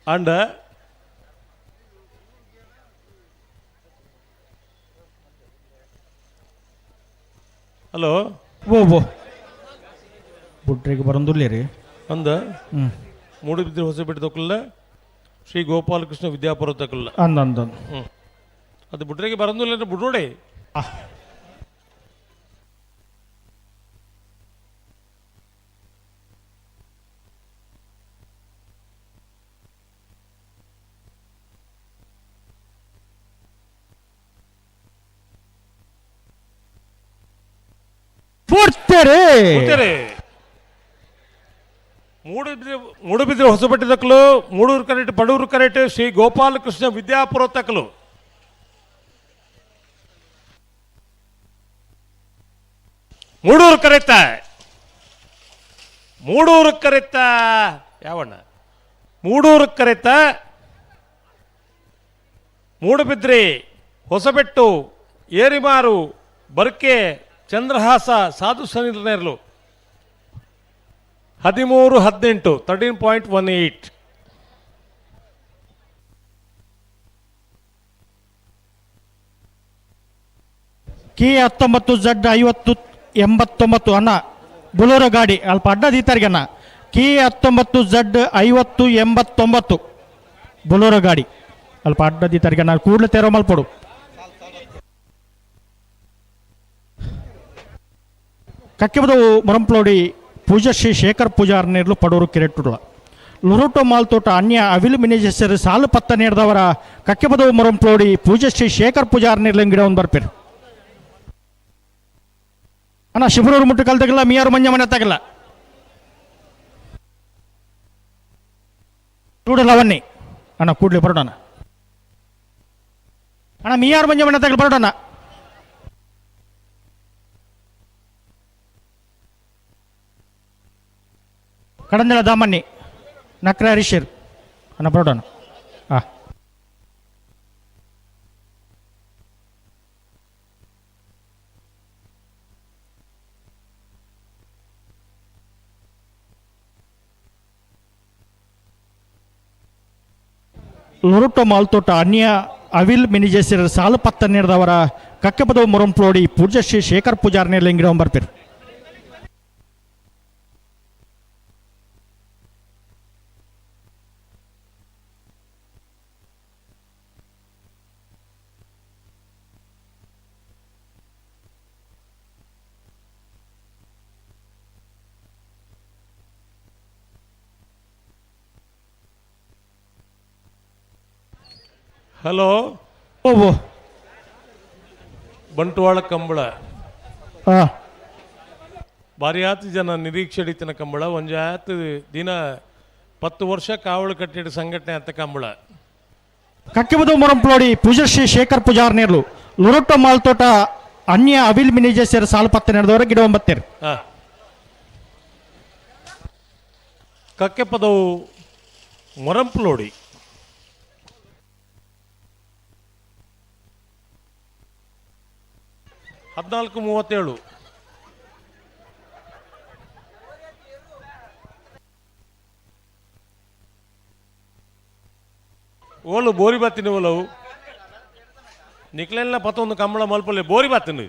ಅಂಡ ಹಲೋ ಬುಡ್ರಿಗೆ ಬರಂದುಲ್ಲೇ ರೀ ಅಂದ ಮೂಡುಬಿದ್ರೆ ಹೊಸಪೇಟೆ ತಕ್ಕಲ್ಲ ಶ್ರೀ ಗೋಪಾಲಕೃಷ್ಣ ವಿದ್ಯಾಪುರ ತಕ್ಕಲ್ಲ ಅಂದ ಅದು ಬುಡ್ರಿಗೆ ಬರಂದುಲ್ಲ ಬುಡ್ರೋಡೆ ಮೂಡುಬಿದ್ರೆ ಹೊಸಪೇಟೆ ತಕ್ಕಲು ಮೂಡೂರು ಕರೆಕ್ಟ್ ಬಡೂರು ಕರೆಕ್ಟ್ ಶ್ರೀ ಗೋಪಾಲಕೃಷ್ಣ ವಿದ್ಯಾಪುರ ತಕ್ಕಲು ಮೂಡೂರು ಕರೆತ ಯಾವಣ್ಣ ಮೂಡೂರು ಕರೆತ ಮೂಡುಬಿದ್ರಿ ಹೊಸಬೆಟ್ಟು ಏರಿಮಾರು ಬರ್ಕೆ ಚಂದ್ರಹಾಸ ಸಾಧು ಸನಿರ್ನೇರ್ಲು 13-18 13.18 K19Z5089 ಅಣ್ಣ ಬುಲೋರೋ ಗಾಡಿ ಅಲ್ಪ ಅಡ್ಡ ದೀತಾರಿಗೆ ಅಣ್ಣ K19Z5089 ಬುಲೋರೋ ಗಾಡಿ ಅಲ್ಪ ಅಡ್ಡ ದೀತಾರಿಗೆ ಅಣ್ಣ ಕೂಡಲೇ ತೆರೋ ಮಲ್ಪಡು ಕಕ್ಕೆಬದು ಮೊರಂಪ್ಲೋಡಿ ಪೂಜಾ ಶ್ರೀ ಶೇಖರ್ ಪೂಜಾರ್ನೇರ್ಲು ಪಡೂರು ಕಿರೆಟ್ಟುಳ ಲುರುಟೋ ಮಾಲ್ತೋಟ ಅನ್ಯ ಅವಿಲು ಮಿನೇಜರ್ ಸಾಲು ಪತ್ತ ನೇರ್ದವರ ಕಕ್ಕೆಬದು ಮೊರಂಪ್ಲೋಡಿ ಪೂಜಾ ಶ್ರೀ ಶೇಖರ್ ಪೂಜಾರ್ನೇರ್ಲು ಗಿಡ ಒಂದು ಬರ್ಪೇರು ಅಣ್ಣ ಶಿಬರೂರು ಮುಟ್ಟು ಕಲ್ತಾಗಲ್ಲ ಮಿಯಾರು ಮಂಜ ಮನೆ ತಗಲ್ಲ ನೋಡಲ್ಲ ಅವನ್ನೇ ಅಣ್ಣ ಕೂಡಲೇ ಬರೋಣ ಅಣ್ಣ ಮೀಯಾರ್ ಮಂಜಮ್ಮನ ತಗಲು ಬರೋಣ. ಕಡಂದಳ ದಾಮಣ್ಣಿ ನಕ್ರ ಹರೀಶರ್ ಅಣ್ಣ ಬರೋಣ. ಹಾಂ ಲೊರಟೊ ಮಾಲ್ತೋಟ ಅನ್ಯ ಅವಿಲ್ ಮಿನಿಜೇಸಿರ್ ಸಾಲು ಪತ್ತನ್ನೇರದವರ ಕಕ್ಕಪದವು ಮೊರಂಪ್ಲೋಡಿ ಪೂಜ್ಯ ಶ್ರೀ ಶೇಖರ್ ಪೂಜಾರ್ನೇ ಲೆಂಗಿಡೋ ಬರ್ಪೇರು. ಹಲೋ ಓ ಬಂಟ್ವಾಳ ಕಂಬಳ ಹಾಂ ಭಾರಿ ಆತು ಜನ ನಿರೀಕ್ಷೆ ಹಿಡಿತಿನ ಕಂಬಳ ಒಂಜಾತು ದಿನ 10 ವರ್ಷ ಕಾವಲು ಕಟ್ಟಿಡ ಸಂಘಟನೆ ಅಂತ ಕಂಬಳ ಕಕ್ಕಪದವು ಮೊರಂಪ್ಲೋಡಿ ಪೂಜ್ಯ ಶ್ರೀ ಶೇಖರ್ ಪೂಜಾರ್ನೇರ್ಲು ಲೊರಟೊ ಮಾಲ್ತೋಟ ಅನ್ಯ ಅವಿಲ್ ಮಿನಿಜೇಸಿರ್ ಸಾಲು ಪತ್ತನ್ನೇರದವರ ಗಿಡ ಒಂಬತ್ತೇರು. ಹಾಂ ಕಕ್ಕೆ ಪದವು ಮೊರಂಪ್ಲೋಡಿ ಹದಿನಾಲ್ಕು 37 ಓಲು ಬೋರಿ ಬತ್ತಿನ ಓಲವು ನಿಕ್ಲೆಲ್ಲ ಪತ್ತೊಂದು ಕಂಬಳ ಮಲ್ಪಲೆ ಬೋರಿ ಬತ್ತಿನ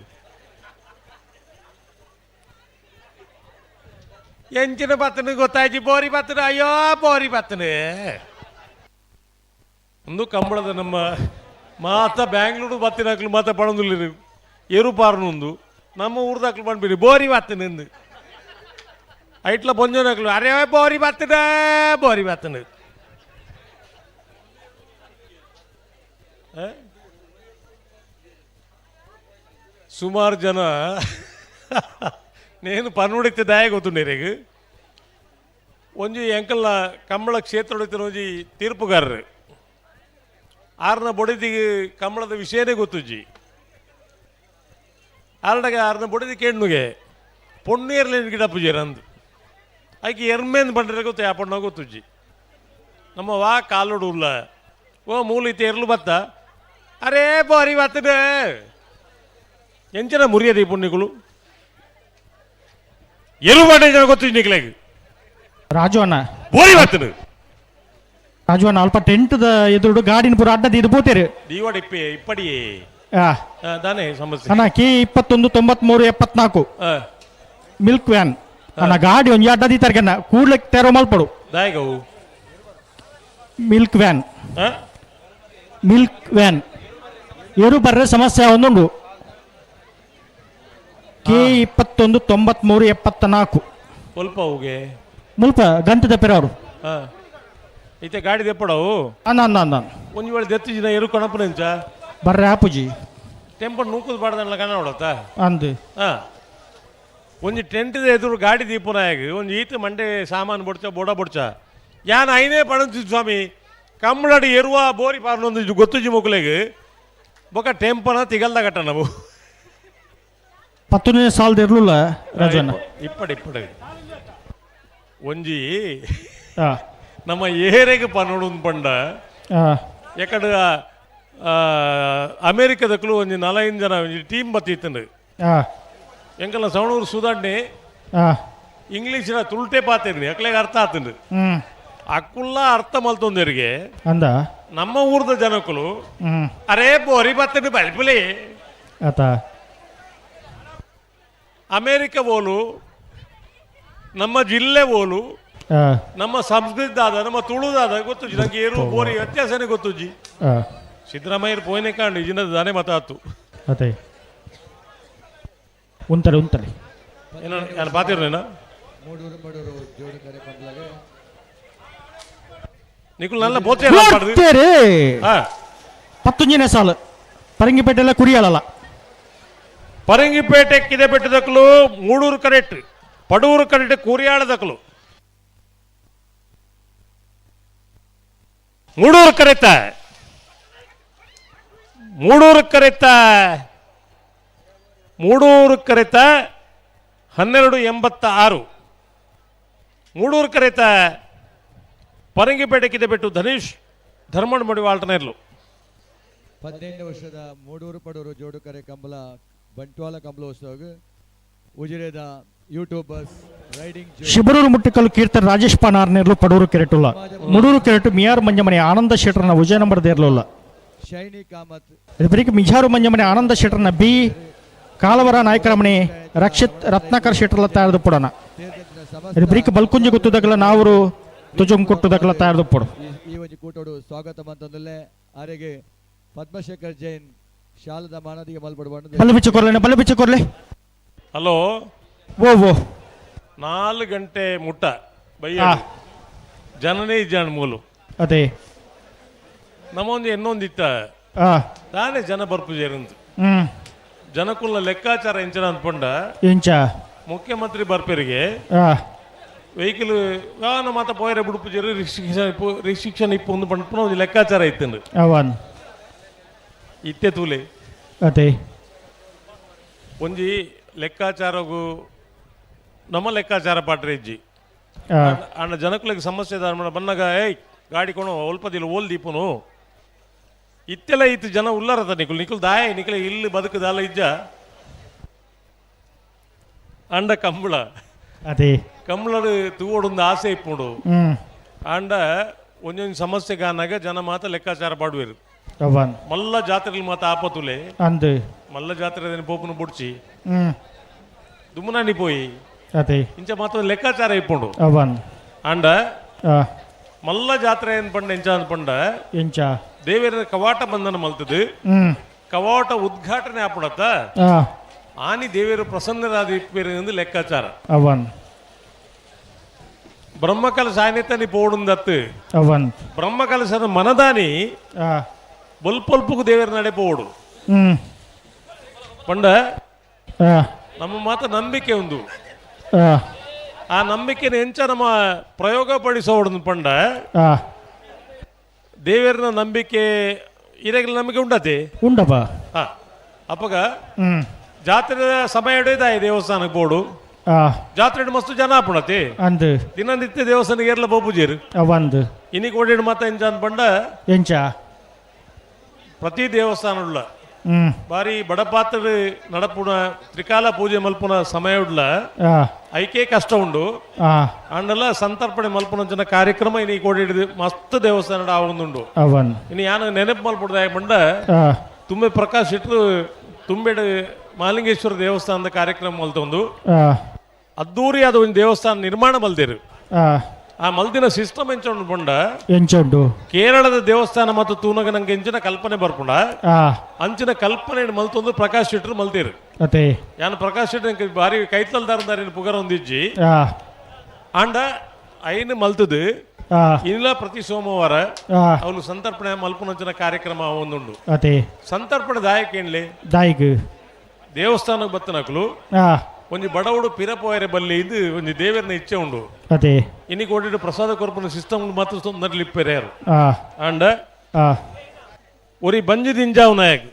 ಎಂಚಿನ ಬತ್ತನ ಗೊತ್ತಾಯ್ತು ಬೋರಿ ಬತ್ತನ ಅಯ್ಯೋ ಬೋರಿ ಬತ್ತನ ಒಂದು ಕಂಬಳದ ನಮ್ಮ ಮಾತ ಬ್ಯಾಂಗ್ಳೂರು ಬತ್ತಿನಾಕ್ಲು ಮಾತ ಪಡೊಂದಿಲ್ಲ ಎರುಪಾರ್ನುಂದು ನಮ್ಮ ಊರ್ದಾಕ್ಲು ಬಂದ್ಬಿಡಿ ಬೋರಿ ಬತ್ತನ ಐಟ್ಲ ಬೊಂಜೋನಾಕ್ಲು ಅರೇ ಬೋರಿ ಬತ್ತನ ಬೋರಿ ಬತ್ತನ ಸುಮಾರು ಜನ నేను పని ఉడితే దాయగొతుండేరేగు ಒಂಜಿ ಎಂಕಲ್ನ ಕಂಬಳ ಕ್ಷೇತ್ರ ಹೊಡಿತಿನ ಒಂಜಿ ತೀರ್ಪುಗಾರರು ಆರ್ನ ಬೊಡಿದಿಗೆ ಕಂಬಳದ ವಿಷಯನೇ ಗೊತ್ತುಜ್ಜಿ ಆರ್ಡಗೆ ಆರ್ನ ಬೊಡಿದಿ ಕೇಳ್ನುಗೆ ಪೊಣ್ಣೀರ್ಲೇನು ಗಿಡ ಪೂಜೆರ ಅಂದು ಆಕೆ ಎರ್ಮೇನ್ ಬಂಡ್ರೆ ಗೊತ್ತು ಯಾ ಪೊಣ್ಣ ಗೊತ್ತುಜ್ಜಿ ನಮ್ಮ ವಾ ಕಾಲೋಡು ಉಲ್ಲ ಓ ಮೂಲಿತೆ ಎರ್ಲು ಬತ್ತ ಅರೇ ಬಾರಿ ಬತ್ತದ ಎಂಚನ ಮುರಿಯದ ಈ ಪುಣ್ಯಗಳು ಎರು ಬಾಟೆ ಜನ ಗೊತ್ತು ನಿಕ್ಲೆಗೆ ರಾಜು ಅಣ್ಣ ಬೋರಿ ಬತ್ತನ ರಾಜು ಅಣ್ಣ ಅಲ್ಪ ಟೆಂಟ್ದ ಎದುರು ಗಾಡಿನ ಪೂರ ಅಡ್ಡದ ಇದು ಪೋತೇರು ದೀವಾಡ ಇಪ್ಪಡಿ ದಾನೆ ಸಮಸ್ಯೆ ಅಣ್ಣ ಕೆ 21 93 74 ಮಿಲ್ಕ್ ವ್ಯಾನ್ ಅಣ್ಣ ಗಾಡಿ ಒಂಜಿ ಅಡ್ಡದ ಇತ್ತಾರ್ಕನ್ನ ಕೂಡ್ಲೆ ತೆರೋ ಮಲ್ಪಡು ದಾಯಗವು ಮಿಲ್ಕ್ ವ್ಯಾನ್ ಎರು ಬರ್ರೆ ಸಮಸ್ಯೆ ಒಂದುಂಡು ಕೆ 21 93 74 ಸ್ವಲ್ಪ ಹೋಗೆ ಮುಲ್ಪ ಗಂಟದ ಪೆರ ಅವರು ಐತೆ ಗಾಡಿ ದೆಪ್ಪಡವು ಅನ್ನ ಅನ್ನ ಅನ್ನ ಒಂಜಿ ವೇಳೆ ದೆತ್ತು ಜಿನ ಎರು ಕಣಪನೆಂಚ ಬರ್ರೆ ಆಪುಜಿ ಟೆಂಪಲ್ ನೂಕುದು ಬಾಡ್ದಲ್ಲ ಕಣ ನೋಡತ್ತ ಅಂದು ಒಂಜಿ ಟೆಂಟ್ದ ಎದುರು ಗಾಡಿ ದೀಪನಾಯಗ ಒಂಜಿ ಈತ ಮಂಡೆ ಸಾಮಾನು ಬೊಡ್ಚ ಬೋಡ ಬೊಡ್ಚ ಯಾನ್ ಐನೇ ಪಣಂತಿ ಸ್ವಾಮಿ ಕಂಬಳಡಿ ಎರುವ ಬೋರಿ ಪಾರ್ನೊಂದು ಗೊತ್ತುಜಿ ಮುಕ್ಲೆಗೆ ಬೊಕ ಟೆಂಪನ ತಿಗಲ್ದ ಕಟ್ಟ ನಾವು 10ನೇ ಸಾಲದ ಇರ್ಲಿಲ್ಲ ರಾಜಣ್ಣ ಇಪ್ಪಡಿ ಒಂಜಿ ನಮ್ಮ ಏರೆಗೆ ಪನ್ನೋಡು ಪಂಡ ಯಾಕಂದ್ರೆ ಅಮೇರಿಕದಕ್ಕೂ ಒಂಜಿ 45 ಜನ ಒಂಜಿ ಟೀಮ್ ಬತ್ತಿತ್ತಂಡು ಎಂಕಲ್ಲ ಸವಣೂರು ಸುಧಾರಣೆ ಇಂಗ್ಲೀಷಿನ ತುಲ್ಟೆ ಪಾತೇನಿ ಅಕ್ಲೆಗೆ ಅರ್ಥ ಆತಂಡು ಅಕ್ಕುಲ್ಲ ಅರ್ಥ ಮಲ್ತೊಂದರಿಗೆ ಅಂದ ನಮ್ಮ ಊರ್ದ ಜನಕ್ಕಳು ಅರೇ ಬೋರಿ ಬತ್ತಂಡು ಬಲ್ಪುಲಿ ಆತ ಅಮೇರಿಕ ಓಲು ನಮ್ಮ ಜಿಲ್ಲೆ ಓಲು ನಮ್ಮ ಸಂಸ್ಕೃತದಾದ ನಮ್ಮ ತುಳುದಾದ ಗೊತ್ತುಜಿ ನಂಗೆ ಏರು ಬೋರಿ ವ್ಯತ್ಯಾಸನೇ ಗೊತ್ತುಜಿ ಸಿದ್ದರಾಮಯ್ಯರು ಪೋಯನೆ ಕಾಂಡು ಇಜಿನದ ದಾನೆ ಮತ ಆತು ಅದೇ ಉಂತಲೆ ಏನು ಪಾತಿರ್ನೇನ ನಿಕುಲ್ ನಲ್ಲ ಬೋಚೆ ಪತ್ತೊಂಜನೇ ಸಾಲು ಪರಂಗಿಪೇಟೆಲ್ಲ ಕುಡಿಯಲ್ಲ ಪರಂಗಿಪೇಟೆ ಕಿದೆ ಬೆಟ್ಟದಕ್ಕಲು ಮೂಡೂರು ಕರೆಕ್ಟ್ ಪಡೂರು ಕರೆಕ್ಟ್ ಕೂರಿಯಾಳದಕ್ಕಲು ಮೂಡೂರು ಕರೆತ 1286. ಮೂಡೂರು ಕರೆತ ಪರಂಗಿಪೇಟೆಕ್ಕಿದೆ ಬಿಟ್ಟು ಧನೀಶ್ ಧರ್ಮಣ್ಣ ಮಡಿವಾಳ್ತನೇರ್ಲು 18 ವರ್ಷದ ಮೂಡೂರು ಪಡೂರು ಜೋಡುಕರೆ ಕಂಬಳ ಬಂಟ್ವಾಳ ಕಂಬಳೋತ್ಸವ ಉಜಿರೆದ ಯೂಟ್ಯೂಬರ್ಸ್ ರೈಡಿಂಗ್ ಶಿಬರೂರು ಮುಟ್ಟಿಕಲ್ಲು ಕೀರ್ತನ್ ರಾಜೇಶ್ ಪಾನಾರ್ನೇರ್ಲು ಪಡೂರು ಕೆರೆಟುಲ್ಲ ಮುಡೂರು ಕೆರೆಟು ಮಿಯಾರ್ ಮಂಜಮನೆ ಆನಂದ ಶೆಟ್ರನ ವಿಜಯ ನಂಬರ್ ದೇರ್ಲುಲ್ಲ ಶೈನಿ ಕಾಮತ್ ಇದಕ್ಕೆ ಮಿಜಾರು ಮಂಜಮನೆ ಆನಂದ ಶೆಟ್ರನ ಬಿ ಕಾಲವರ ನಾಯಕರ ಮನೆ ರಕ್ಷಿತ್ ರತ್ನಾಕರ್ ಶೆಟ್ರಲ ತಯಾರದು ಪುಡನ ಇದಕ್ಕೆ ಬಲ್ಕುಂಜಿ ಗೊತ್ತುದಗಲ ನಾವರು ತುಜುಂ ಕೊಟ್ಟುದಗಲ ತಯಾರದು ಪುಡು ಈ ಒಂದು ಕೂಟೋಡು ಸ್ವಾಗತ ಮಂತಂದಲ್ಲೇ ಆರೆಗೆ ಪದ್ಮಶೇಖರ್ ಜೈನ್ ಶಾಲದ ಮಾನದಿಗೆ ಮಲ್ಪಡುವ ಬಲ್ಲ ಬಿಚ್ಚ ಕೊರ್ಲೆ ಹಲೋ ಓ 4 ಗಂಟೆ ಮುಟ್ಟ ಬಯ್ಯ ಜನನೇ ಜಾಣ ಮೂಲು ಅದೇ ನಮ್ಮೊಂದು ಇನ್ನೊಂದಿತ್ತ ತಾನೇ ಜನ ಬರ್ಪುಜೇರಂತ ಜನಕ್ಕುಲ್ಲ ಲೆಕ್ಕಾಚಾರ ಎಂಚನ ಅಂದ್ಕೊಂಡ ಇಂಚ ಮುಖ್ಯಮಂತ್ರಿ ಬರ್ಪೇರಿಗೆ ವೆಹಿಕಲ್ ವಾಹನ ಮಾತ ಪೋಯರೆ ಬಿಡುಪುಜೇರು ರಿಸ್ಟ್ರಿಕ್ಷನ್ ಇಪ್ಪು ಒಂದು ಪಂಡ್ಪುನ ಒಂದು ಲೆಕ್ಕಾಚಾರ ಇತ್ತಂಡು ಅವನ್ ಇತ್ತೆ ತೂಲೆ ಅದೇ ಒಂಜಿ ಲೆಕ್ಕಾಚಾರಗೂ ನಮ್ಮ ಲೆಕ್ಕಾಚಾರ ಪಾಟ್ರೆ ಇಜ್ಜಿ ಅಣ್ಣ ಜನಕ್ಕಳಿಗೆ ಸಮಸ್ಯೆ ಬಂದಾಗ ಏಯ್ ಗಾಡಿ ಕೊಂಡು ಒಲ್ಪದಿಲ್ಲ ಓಲ್ ದೀಪನು ಇತ್ತೆಲ್ಲ ಇತ್ತು ಜನ ಉಲ್ಲಾರದ ನಿಖುಲ್ ದಾಯ ನಿಖಿಲ ಇಲ್ಲಿ ಬದುಕದಲ್ಲ ಇಜ್ಜ ಅಂಡ ಕಂಬಳ ಅದೇ ಕಂಬಳದ ತೂವೊಂದು ಆಸೆ ಇಪ್ಪುಡು ಅಂಡ ಒಂದೊಂದು ಸಮಸ್ಯೆ ಕಾನಾಗ ಜನ ಮಾತ ಲೆಕ್ಕಾಚಾರ ಪಾಡುವೇರು ಮಲ್ಲ ಜಾತ್ರೆಲಿ ಮಾತ ಆಪತುಲೆ ಅಂದು ಮಲ್ಲ ಜಾತ್ರೆ ಪೋಪುನು ಬುಡ್ಚಿ ದುಮ್ಮನಾನಿ ಪೋಯಿ ಅದೇ ಇಂಚ ಮಾತ್ರ ಲೆಕ್ಕಾಚಾರ ಇಪ್ಪುಂಡು ಅವನ್ ಅಂಡ ಮಲ್ಲ ಜಾತ್ರೆ ಏನ್ ಪಂಡ ಎಂಚ ಅನ್ಪಂಡ ಎಂಚ ದೇವರ ಕವಾಟ ಬಂಧನ ಮಲ್ತದು ಕವಾಟ ಉದ್ಘಾಟನೆ ಆಪಡತ್ತ ಆನಿ ದೇವರು ಪ್ರಸನ್ನರಾದ ಇಪ್ಪೇರು ಲೆಕ್ಕಾಚಾರ ಅವನ್ ಬ್ರಹ್ಮಕಲಶ ಸಾಯನಿತ ನೀ ಪೋಡುಂದತ್ತು ಅವನ್ ಬ್ರಹ್ಮಕಲಶದ ಮನದಾನಿ ಬಲ್ಪಲ್ಪುಗು ದೇವರ ನಡೆ ಪೋಡು ಪಂಡ ನಮ್ಮ ಮಾತ ನಂಬಿಕೆ ಒಂದು ಆ ನಂಬಿಕೆನ ಎಂಚ ನಮ್ಮ ಪ್ರಯೋಗ ಪಡಿಸೋಡು ಪಂಡ ದೇವರನ ನಂಬಿಕೆ ಇರಗಲ ನಂಬಿಕೆ ಉಂಡತೆ ಉಂಡಪ್ಪ ಅಪ್ಪಗ ಜಾತ್ರೆ ಸಮಯ ಇಡೇದಾಯಿ ದೇವಸ್ಥಾನಕ್ಕೆ ಬೋಡು ಜಾತ್ರೆ ಮಸ್ತು ಜನ ಆಪಣತೆ ಅಂದು ದಿನನಿತ್ಯ ದೇವಸ್ಥಾನಕ್ಕೆ ಏರ್ಲ ಬೋಪುಜೇರು ಅವಂದು ಇನ್ನಿಗೆ ಓಡಾಡಿ ಮಾತ ಎಂಚ ಅನ್ಪಂಡ ಎಂಚ ಪ್ರತಿ ದೇವಸ್ಥಾನ ಉಳ್ಳ ಬಾರಿ ಬಡಪಾತ್ರ ನಡಪುಣ ತ್ರಿಕಾಲ ಪೂಜೆ ಮಲ್ಪುನ ಸಮಯ ಉಡ್ಲ ಐಕೆ ಕಷ್ಟ ಉಂಡು ಅಂಡಲ್ಲ ಸಂತರ್ಪಣೆ ಮಲ್ಪುನ ಜನ ಕಾರ್ಯಕ್ರಮ ಇನಿ ಕೋಡಿಡಿದು ಮಸ್ತ್ ದೇವಸ್ಥಾನ ಆವೊಂದುಂಡು ಅವನ್ ಇನ್ನು ಯಾನ ನೆನಪು ಮಲ್ಪುಡ್ದ ಬಂಡ ತುಂಬೆ ಪ್ರಕಾಶ್ ಇಟ್ರು ತುಂಬೆಡು ಮಹಾಲಿಂಗೇಶ್ವರ ದೇವಸ್ಥಾನದ ಕಾರ್ಯಕ್ರಮ ಮಲ್ತೊಂದು ಅದ್ದೂರಿ ಅದು ಒಂದು ದೇವಸ್ಥಾನ ನಿರ್ಮಾಣ ಮಲ್ದಿರು ಆ ಮಲ್ದಿನ ಸಿಸ್ಟಮ್ ಎಂಚೊಂಡು ಬಂಡ ಎಂಚೊಂಡು ಕೇರಳದ ದೇವಸ್ಥಾನ ಮತ್ತು ತೂನಗ ನಂಗೆ ಎಂಚಿನ ಕಲ್ಪನೆ ಬರ್ಪುಂಡ ಅಂಚಿನ ಕಲ್ಪನೆ ಮಲ್ತೊಂದು ಪ್ರಕಾಶ್ ಶೆಟ್ರು ಮಲ್ತಿರು ಅದೇ ಯಾನು ಪ್ರಕಾಶ್ ಶೆಟ್ಟಿ ಬಾರಿ ಕೈತಲ್ದಾರದಾರಿನ ಪುಗರ ಒಂದಿಜ್ಜಿ ಆಂಡ ಐನು ಮಲ್ತದು ಇಲ್ಲ ಪ್ರತಿ ಸೋಮವಾರ ಅವಳು ಸಂತರ್ಪಣೆ ಮಲ್ಪುನಂಚಿನ ಕಾರ್ಯಕ್ರಮ ಒಂದುಂಡು ಅದೇ ಸಂತರ್ಪಣೆ ದಾಯಕ ಏನ್ಲಿ ದಾಯಿಗ್ ದೇವಸ್ಥಾನಕ್ಕೆ ಬತ್ತನಕ್ಲು ಒಂಜಿ ಬಡವಡು ಪಿರಪೋಯರೆ ಬಲ್ಲಿ ಇದು ಒಂಜಿ ದೇವರನ ಇಚ್ಛೆ ಉಂಡು ಅದೇ ಇನ್ನಿಗೆ ಓಡಿಟ್ಟು ಪ್ರಸಾದ ಕೊರ್ಪನ ಸಿಸ್ಟಮ್ ಮಾತ್ರ ನಡ್ಲಿಪ್ಪೇರೆ ಯಾರು ಅಂಡ ಒರಿ ಬಂಜಿ ದಿಂಜಾವ್ ನಾಯಕ್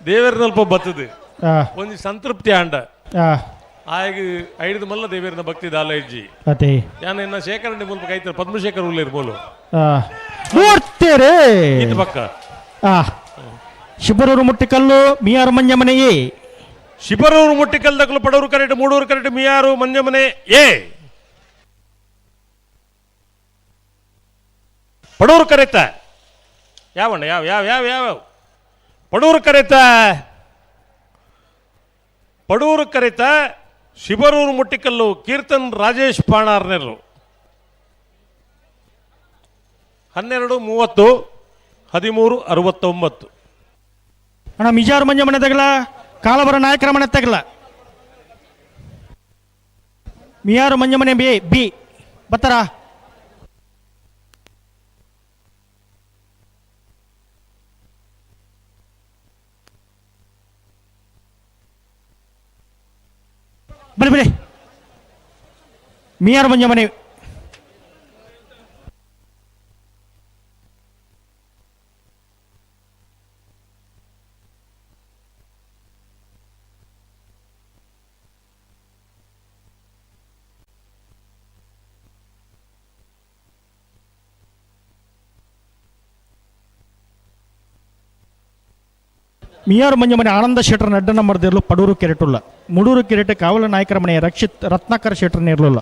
ದೇವರನಲ್ಪ ಬತ್ತದು ಒಂಜಿ ಸಂತೃಪ್ತಿ ಆಂಡ ಆಗ ಐದು ಮಲ್ಲ ದೇವರನ ಭಕ್ತಿ ದಾಲ ಇಜ್ಜಿ ಅದೇ ಯಾನ ಇನ್ನ ಶೇಖರಣೆ ಮೂಲಕ ಕೈತಾರೆ ಪದ್ಮಶೇಖರ್ ಉಳ್ಳೇರು ಬೋಲು ನೋಡ್ತೇರೆ ಇದು ಪಕ್ಕ ಶಿಬರೂರು ಮುಟ್ಟಿಕಲ್ಲು ಮಿಯಾರು ಮಂಜಮನೆಯೇ ಶಿಬರೂರು ಮುಟ್ಟಿಕಲ್ದಕ್ಕಲು ಪಡೂರು ಕರೆಕ್ಟ್ ಮೂಡೂರು ಕರೆಕ್ಟ್ ಮಿಯಾರು ಮಂಜಮನೆ ಏ ಪಡೂರು ಕರೆತ ಯಾವಣ್ಣ ಯಾವ ಯಾವ ಯಾವ ಯಾವ ಪಡೂರು ಕರೆತ ಪಡೂರು ಕರೆತ ಶಿಬರೂರು ಮುಟ್ಟಿಕಲ್ಲು ಕೀರ್ತನ್ ರಾಜೇಶ್ ಪಾಣಾರ್ನೆರು 12:30 13:69 ಅಣ್ಣ ಮಿಜಾರು ಮಂಜ ಮನೆ ತಗಲ ಕಾಲಬರ ನಾಯಕರ ಮನೆ ತಗಲ ಮಿಯಾರು ಮಂಜ ಮನೆ ಬಿ ಬತ್ತಾರ ಬರಿ ಬರಿ ಮಿಯಾರು ಮಂಜ ಮನೆ ಮಿಯಾರು ಮಂಜ ಮನೆ ಆನಂದ ಶೆಟ್ಟರ್ ಅಡ್ಡ ನಂಬರ್ ಇರಲು ಪಡೂರು ಕೆರೆಟುಲ್ಲ ಮುಡೂರು ಕೆರೆಟ ಕಾವಲ ನಾಯಕರ ಮನೆ ರಕ್ಷಿತ್ ರತ್ನಾಕರ್ ಶೆಟ್ಟರ್ ಇರಲಿಲ್ಲ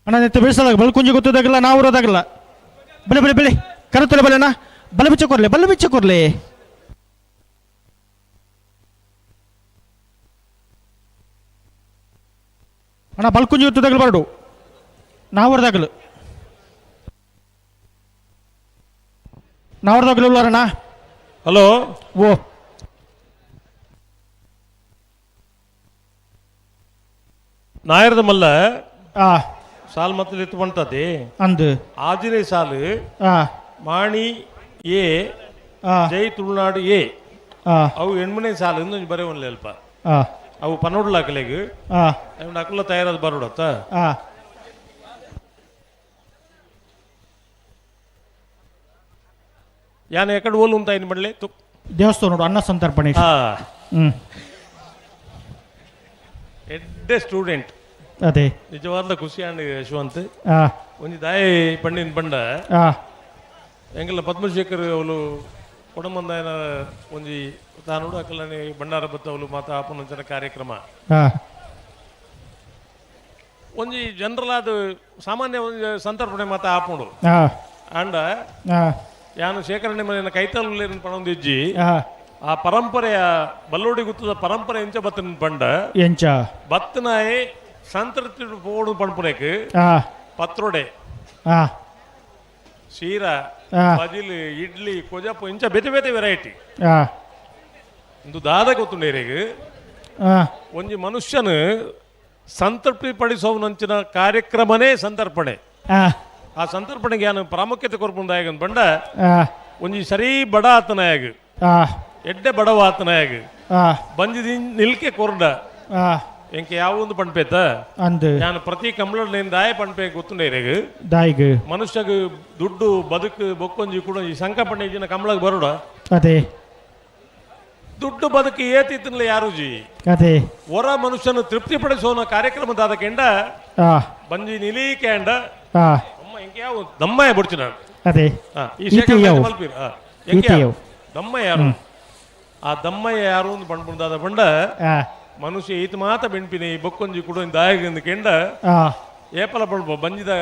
ಅಣ್ಣ ನೆತ್ತು ಬೆಳೆಸಲಾಗ ಬಲ್ಕುಂಜಿ ಗೊತ್ತದಾಗಲ್ಲ ನಾವು ಇರೋದಾಗಲ್ಲ ಬೆಳೆ ಬೆಳೆ ಬೆಳೆ ಕರುತ್ತಲೆ ಬಲೆನಾ ಬಲ ಬಿಚ್ಚ ಕೊರ್ಲೆ ಅಣ್ಣ ಬಲ್ಕುಂಜಿ ಗೊತ್ತದಾಗಲು ಬರಡು ನಾವು ಹೊರದಾಗಲು ಅಣ್ಣ ಹಲೋ ಓ ನಾಯರದ ಮಲ್ಲ ಸಾಲ್ ಮತ್ತೆ ಎತ್ತು ಬಂತತಿ ಅಂದು ಆಜಿನೇ ಸಾಲು ಮಾಣಿ ಎ ಜೈ ತುಳುನಾಡು ಎ ಅವು ಹೆಣ್ಮನೆ ಸಾಲು ಇನ್ನೊಂದು ಬರೀ ಒನ್ಲೆ ಅಲ್ಪ ಅವು ಪನ್ನೋಡ್ಲ ಹಾಕಲೆಗೆ ಅಕ್ಕಲ್ಲ ತಯಾರಾದ ಬರೋಡತ್ತ ಯಾನ ಎಕಡೆ ಓಲು ಅಂತ ಏನು ಮಾಡಲಿ ದೇವಸ್ಥಾನ ನೋಡು ಅನ್ನ ಸಂತರ್ಪಣೆ ಎಡ್ಡೆ ಸ್ಟೂಡೆಂಟ್ ಅದೇ ನಿಜವಾದ ಖುಷಿ ಅಂಡ್ ಯಶವಂತ್ ಒಂಜಿ ದಾಯಿ ಪಂಡಿನ ಪಂಡ ಎಂಕಲ್ಲ ಪದ್ಮಶೇಖರ್ ಅವಳು ಕೊಡಮಂದಾಯನ ಒಂಜಿ ತಾನೋಡು ಅಕ್ಕಲ್ಲನೆ ಬಂಡಾರ ಬತ್ತ ಅವಳು ಮಾತ ಆಪನಂಚನ ಕಾರ್ಯಕ್ರಮ ಒಂಜಿ ಜನರಲ್ ಅದು ಸಾಮಾನ್ಯ ಒಂದು ಸಂತರ್ಪಣೆ ಮಾತ ಆಪುಂಡು ಅಂಡ ಯಾನು ಶೇಖರಣೆ ಮನೆಯ ಕೈತಲ್ಲೇನ ಪಣೊಂದಿಜ್ಜಿ ಆ ಪರಂಪರೆಯ ಬಲ್ಲೋಡಿ ಗುತ್ತದ ಪರಂಪರೆ ಎಂಚ ಬತ್ತನ ಪಂಡ ಎಂಚ ಬತ್ತನಾಯಿ ಸಂತೃಪ್ತಿ ಪೋಡು ಪಣಪುರೇಕ್ ಪತ್ರೊಡೆ ಶೀರ ಬಜಿಲ್ ಇಡ್ಲಿ ಕೊಜಪ್ಪು ಇಂಚ ಬೇತೆ ಬೇತೆ ವೆರೈಟಿ ಒಂದು ದಾದ ಗೊತ್ತುಂಡೇರಿಗೆ ಒಂಜಿ ಮನುಷ್ಯನ ಸಂತೃಪ್ತಿ ಪಡಿಸೋವನಂಚಿನ ಕಾರ್ಯಕ್ರಮನೇ ಸಂತರ್ಪಣೆ ಆ ಸಂತರ್ಪಣೆಗೆ ಏನು ಪ್ರಾಮುಖ್ಯತೆ ಕೊರ್ಪುಂದಾಯಗ ಬಂಡ ಒಂಜಿ ಸರಿ ಬಡ ಆತನಾಯಗ ಎಡ್ಡೆ ಬಡವ ಆತನಾಯಗ ಬಂಜಿದಿ ನಿಲ್ಕೆ ಕೊರ್ಡ ಎಂಕೆ ಯಾವ ಒಂದು ಪಣ್ಪೇತ ನಾನು ಪ್ರತಿ ಕಂಬಳ ದಾಯ ಪಣ್ಪೆ ಗೊತ್ತುಂಡೇರೆಗ್ ದಾಯಿಗ್ ಮನುಷ್ಯಗ ದುಡ್ಡು ಬದುಕು ಬೊಕ್ಕೊಂಜಿ ಕೂಡ ಈ ಸಂಕಪಣೆ ಇಜಿನ ಕಂಬಳಗ್ ಬರೋಡ ಅದೇ ದುಡ್ಡು ಬದುಕು ಏತಿತ್ತಲ್ಲ ಯಾರು ಜಿ ಅದೇ ಹೊರ ಮನುಷ್ಯನ ತೃಪ್ತಿ ಪಡಿಸೋನ ಕಾರ್ಯಕ್ರಮದಾದ ಕೆಂಡ ಬಂಜಿ ನಿಲೀಕೆ ಅಂಡ ಅಮ್ಮ ಎಂಕೆ ಯಾವ ದಮ್ಮಯ್ಯ ಬಿಡ್ತಿ ನಾನು ಅದೇ ಈ ಶೇಖರ ಮಲ್ಪೀರ್ ಎಂಕೆ ದಮ್ಮ ಯಾರು ಆ ದಮ್ಮಯ್ಯ ಯಾರು ಒಂದು ಪಣ್ಪುಂದಾದ ಬಂಡ ಮನುಷ್ಯ ಈತ ಮಾತ ಬೆಣ್ಪಿನಿ ಬೊಕ್ಕೊಂಜಿ ಕೂಡ ದಾಯಗಿಂದ ಕೆಂಡ ಏಪಲ ಪಡ್ಬೋ ಬಂಜಿದ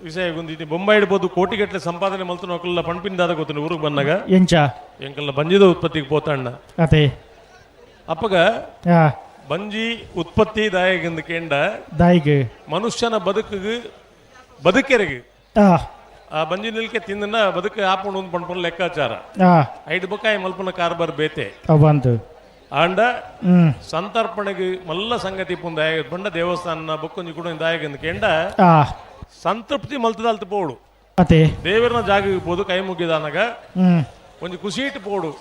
ವಿಷಯ ಗುಂದಿತಿ ಬೊಂಬಾಯಿ ಇಡ್ಬೋದು ಕೋಟಿಗಟ್ಟಲೆ ಸಂಪಾದನೆ ಮಲ್ತು ನೋಕಲ್ಲ ಪಣ್ಪಿಂದಾದ ಗೊತ್ತು ಊರಿಗೆ ಬಂದಾಗ ಎಂಕಲ್ಲ ಬಂಜಿದ ಉತ್ಪತ್ತಿಗೆ ಪೋತಣ್ಣ ಅದೇ ಅಪ್ಪಗ ಬಂಜಿ ಉತ್ಪತ್ತಿ ದಾಯಗಿಂದ ಕೆಂಡ ದಾಯಿಗೆ ಮನುಷ್ಯನ ಬದುಕೆರೆಗೆ ಆ ಬಂಜಿ ನಿಲ್ಕೆ ತಿಂದನ ಬದುಕು ಆಪಣ ಒಂದು ಪಣ್ಪನ ಲೆಕ್ಕಾಚಾರ 5 ಬಕಾಯಿ ಮಲ್ಪನ ಕಾರ್ಬಾರ್ ಬೇತೆ ಅವಂತು ಆಂಡ ಸಂತರ್ಪಣೆಗೆ ಮಲ್ಲ ಸಂಗತಿ ಪುಂದಾಯ ಬಂಡ ದೇವಸ್ಥಾನ ಬೊಕ್ಕೊಂಜಿ ಕೂಡ ದಾಯಗಿಂದ ಕೆಂಡ ಸಂತೃಪ್ತಿ ಮಲ್ತದಲ್ತ ಪೋಡು ಅದೇ ದೇವರನ ಜಾಗ ಪೋದು ಕೈ ಮುಗಿದಾನಾಗ ಒಂಜಿ ಖುಷಿ ಇಟ್ಟು ಪೋಡು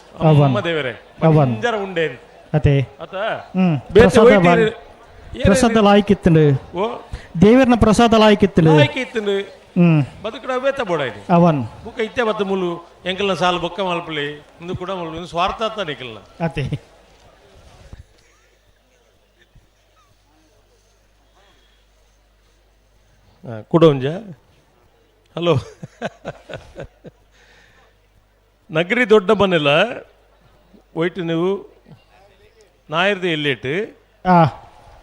ಅಮ್ಮ ದೇವರೇ ಬಂಜರ ಉಂಡೆ ಅದೇ ಅತ ಪ್ರಸಾದ ಲಾಯ್ಕಿತ್ತಂಡು ಓ ದೇವರನ ಪ್ರಸಾದ ಲಾಯ್ಕಿತ್ತಂಡು ಲಾಯ್ಕಿತ್ತಂಡು ಬದುಕಡ ಬೇತ ಬೋಡ ಇದು ಅವನ್ ಬುಕ್ಕ ಇತ್ತೆ ಬತ್ತ ಮುಲು ಎಂಕಲ್ನ ಸಾಲು ಬೊಕ್ಕ ಮಲ್ಪಲಿ ಇಂದು ಕೂಡ ಮುಲು ಸ್ವಾರ್ಥ ನಿಕಲ್ನ ಅದೇ ಕುಡೊಂಜ ಹಲೋ ನಗರಿ ದೊಡ್ಡ ಮನೆಲ್ಲ ಒಯ್ಟು ನೀವು ನಾಯರ್ದು ಎಲ್ಲಿಟ್ಟು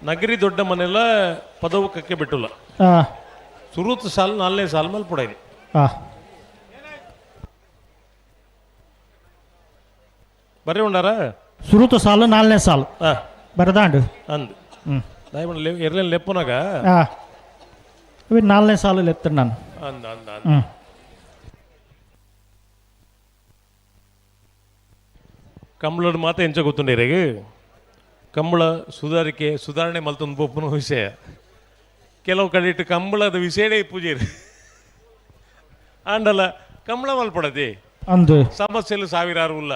ನಗರಿ ದೊಡ್ಡ ಮನೆಲ್ಲ ಪದವು ಕಕ್ಕೆ ಬಿಟ್ಟಲ್ಲ ಸುರುತ್ ಸಾಲ್ 4ನೇ ಸಾಲ್ ಮೇಲೆ ಪುಡೈನಿ ಬರ್ರಿ ಉಂಡಾರ ಸುರುತ ಸಾಲು 4ನೇ ಸಾಲು ಬರದಾಂಡು ಅಂದು ದಯಮಾಡಿ ಎರ್ಲೇನು ಲೆಪ್ಪನಾಗ 4ನೇ ಸಾಲು ಎತ್ತ ನಾನು ಅಂದ ಅಂದ ಕಂಬಳದ ಮಾತ ಎಂಚ ಗೊತ್ತುಂಡೇರೆಗೆ ಕಂಬಳ ಸುಧಾರಣೆ ಮಲ್ತೊಂದು ಪೊಪ್ಪನ ವಿಷಯ ಕೆಲವು ಕಡೆ ಇಟ್ಟು ಕಂಬಳದ ವಿಷಯನೇ ಪೂಜೆ ಆಂಡಲ್ಲ ಕಂಬಳ ಮಲ್ಪಡದೆ ಅಂದು ಸಮಸ್ಯೆಲು ಸಾವಿರಾರು ಇಲ್ಲ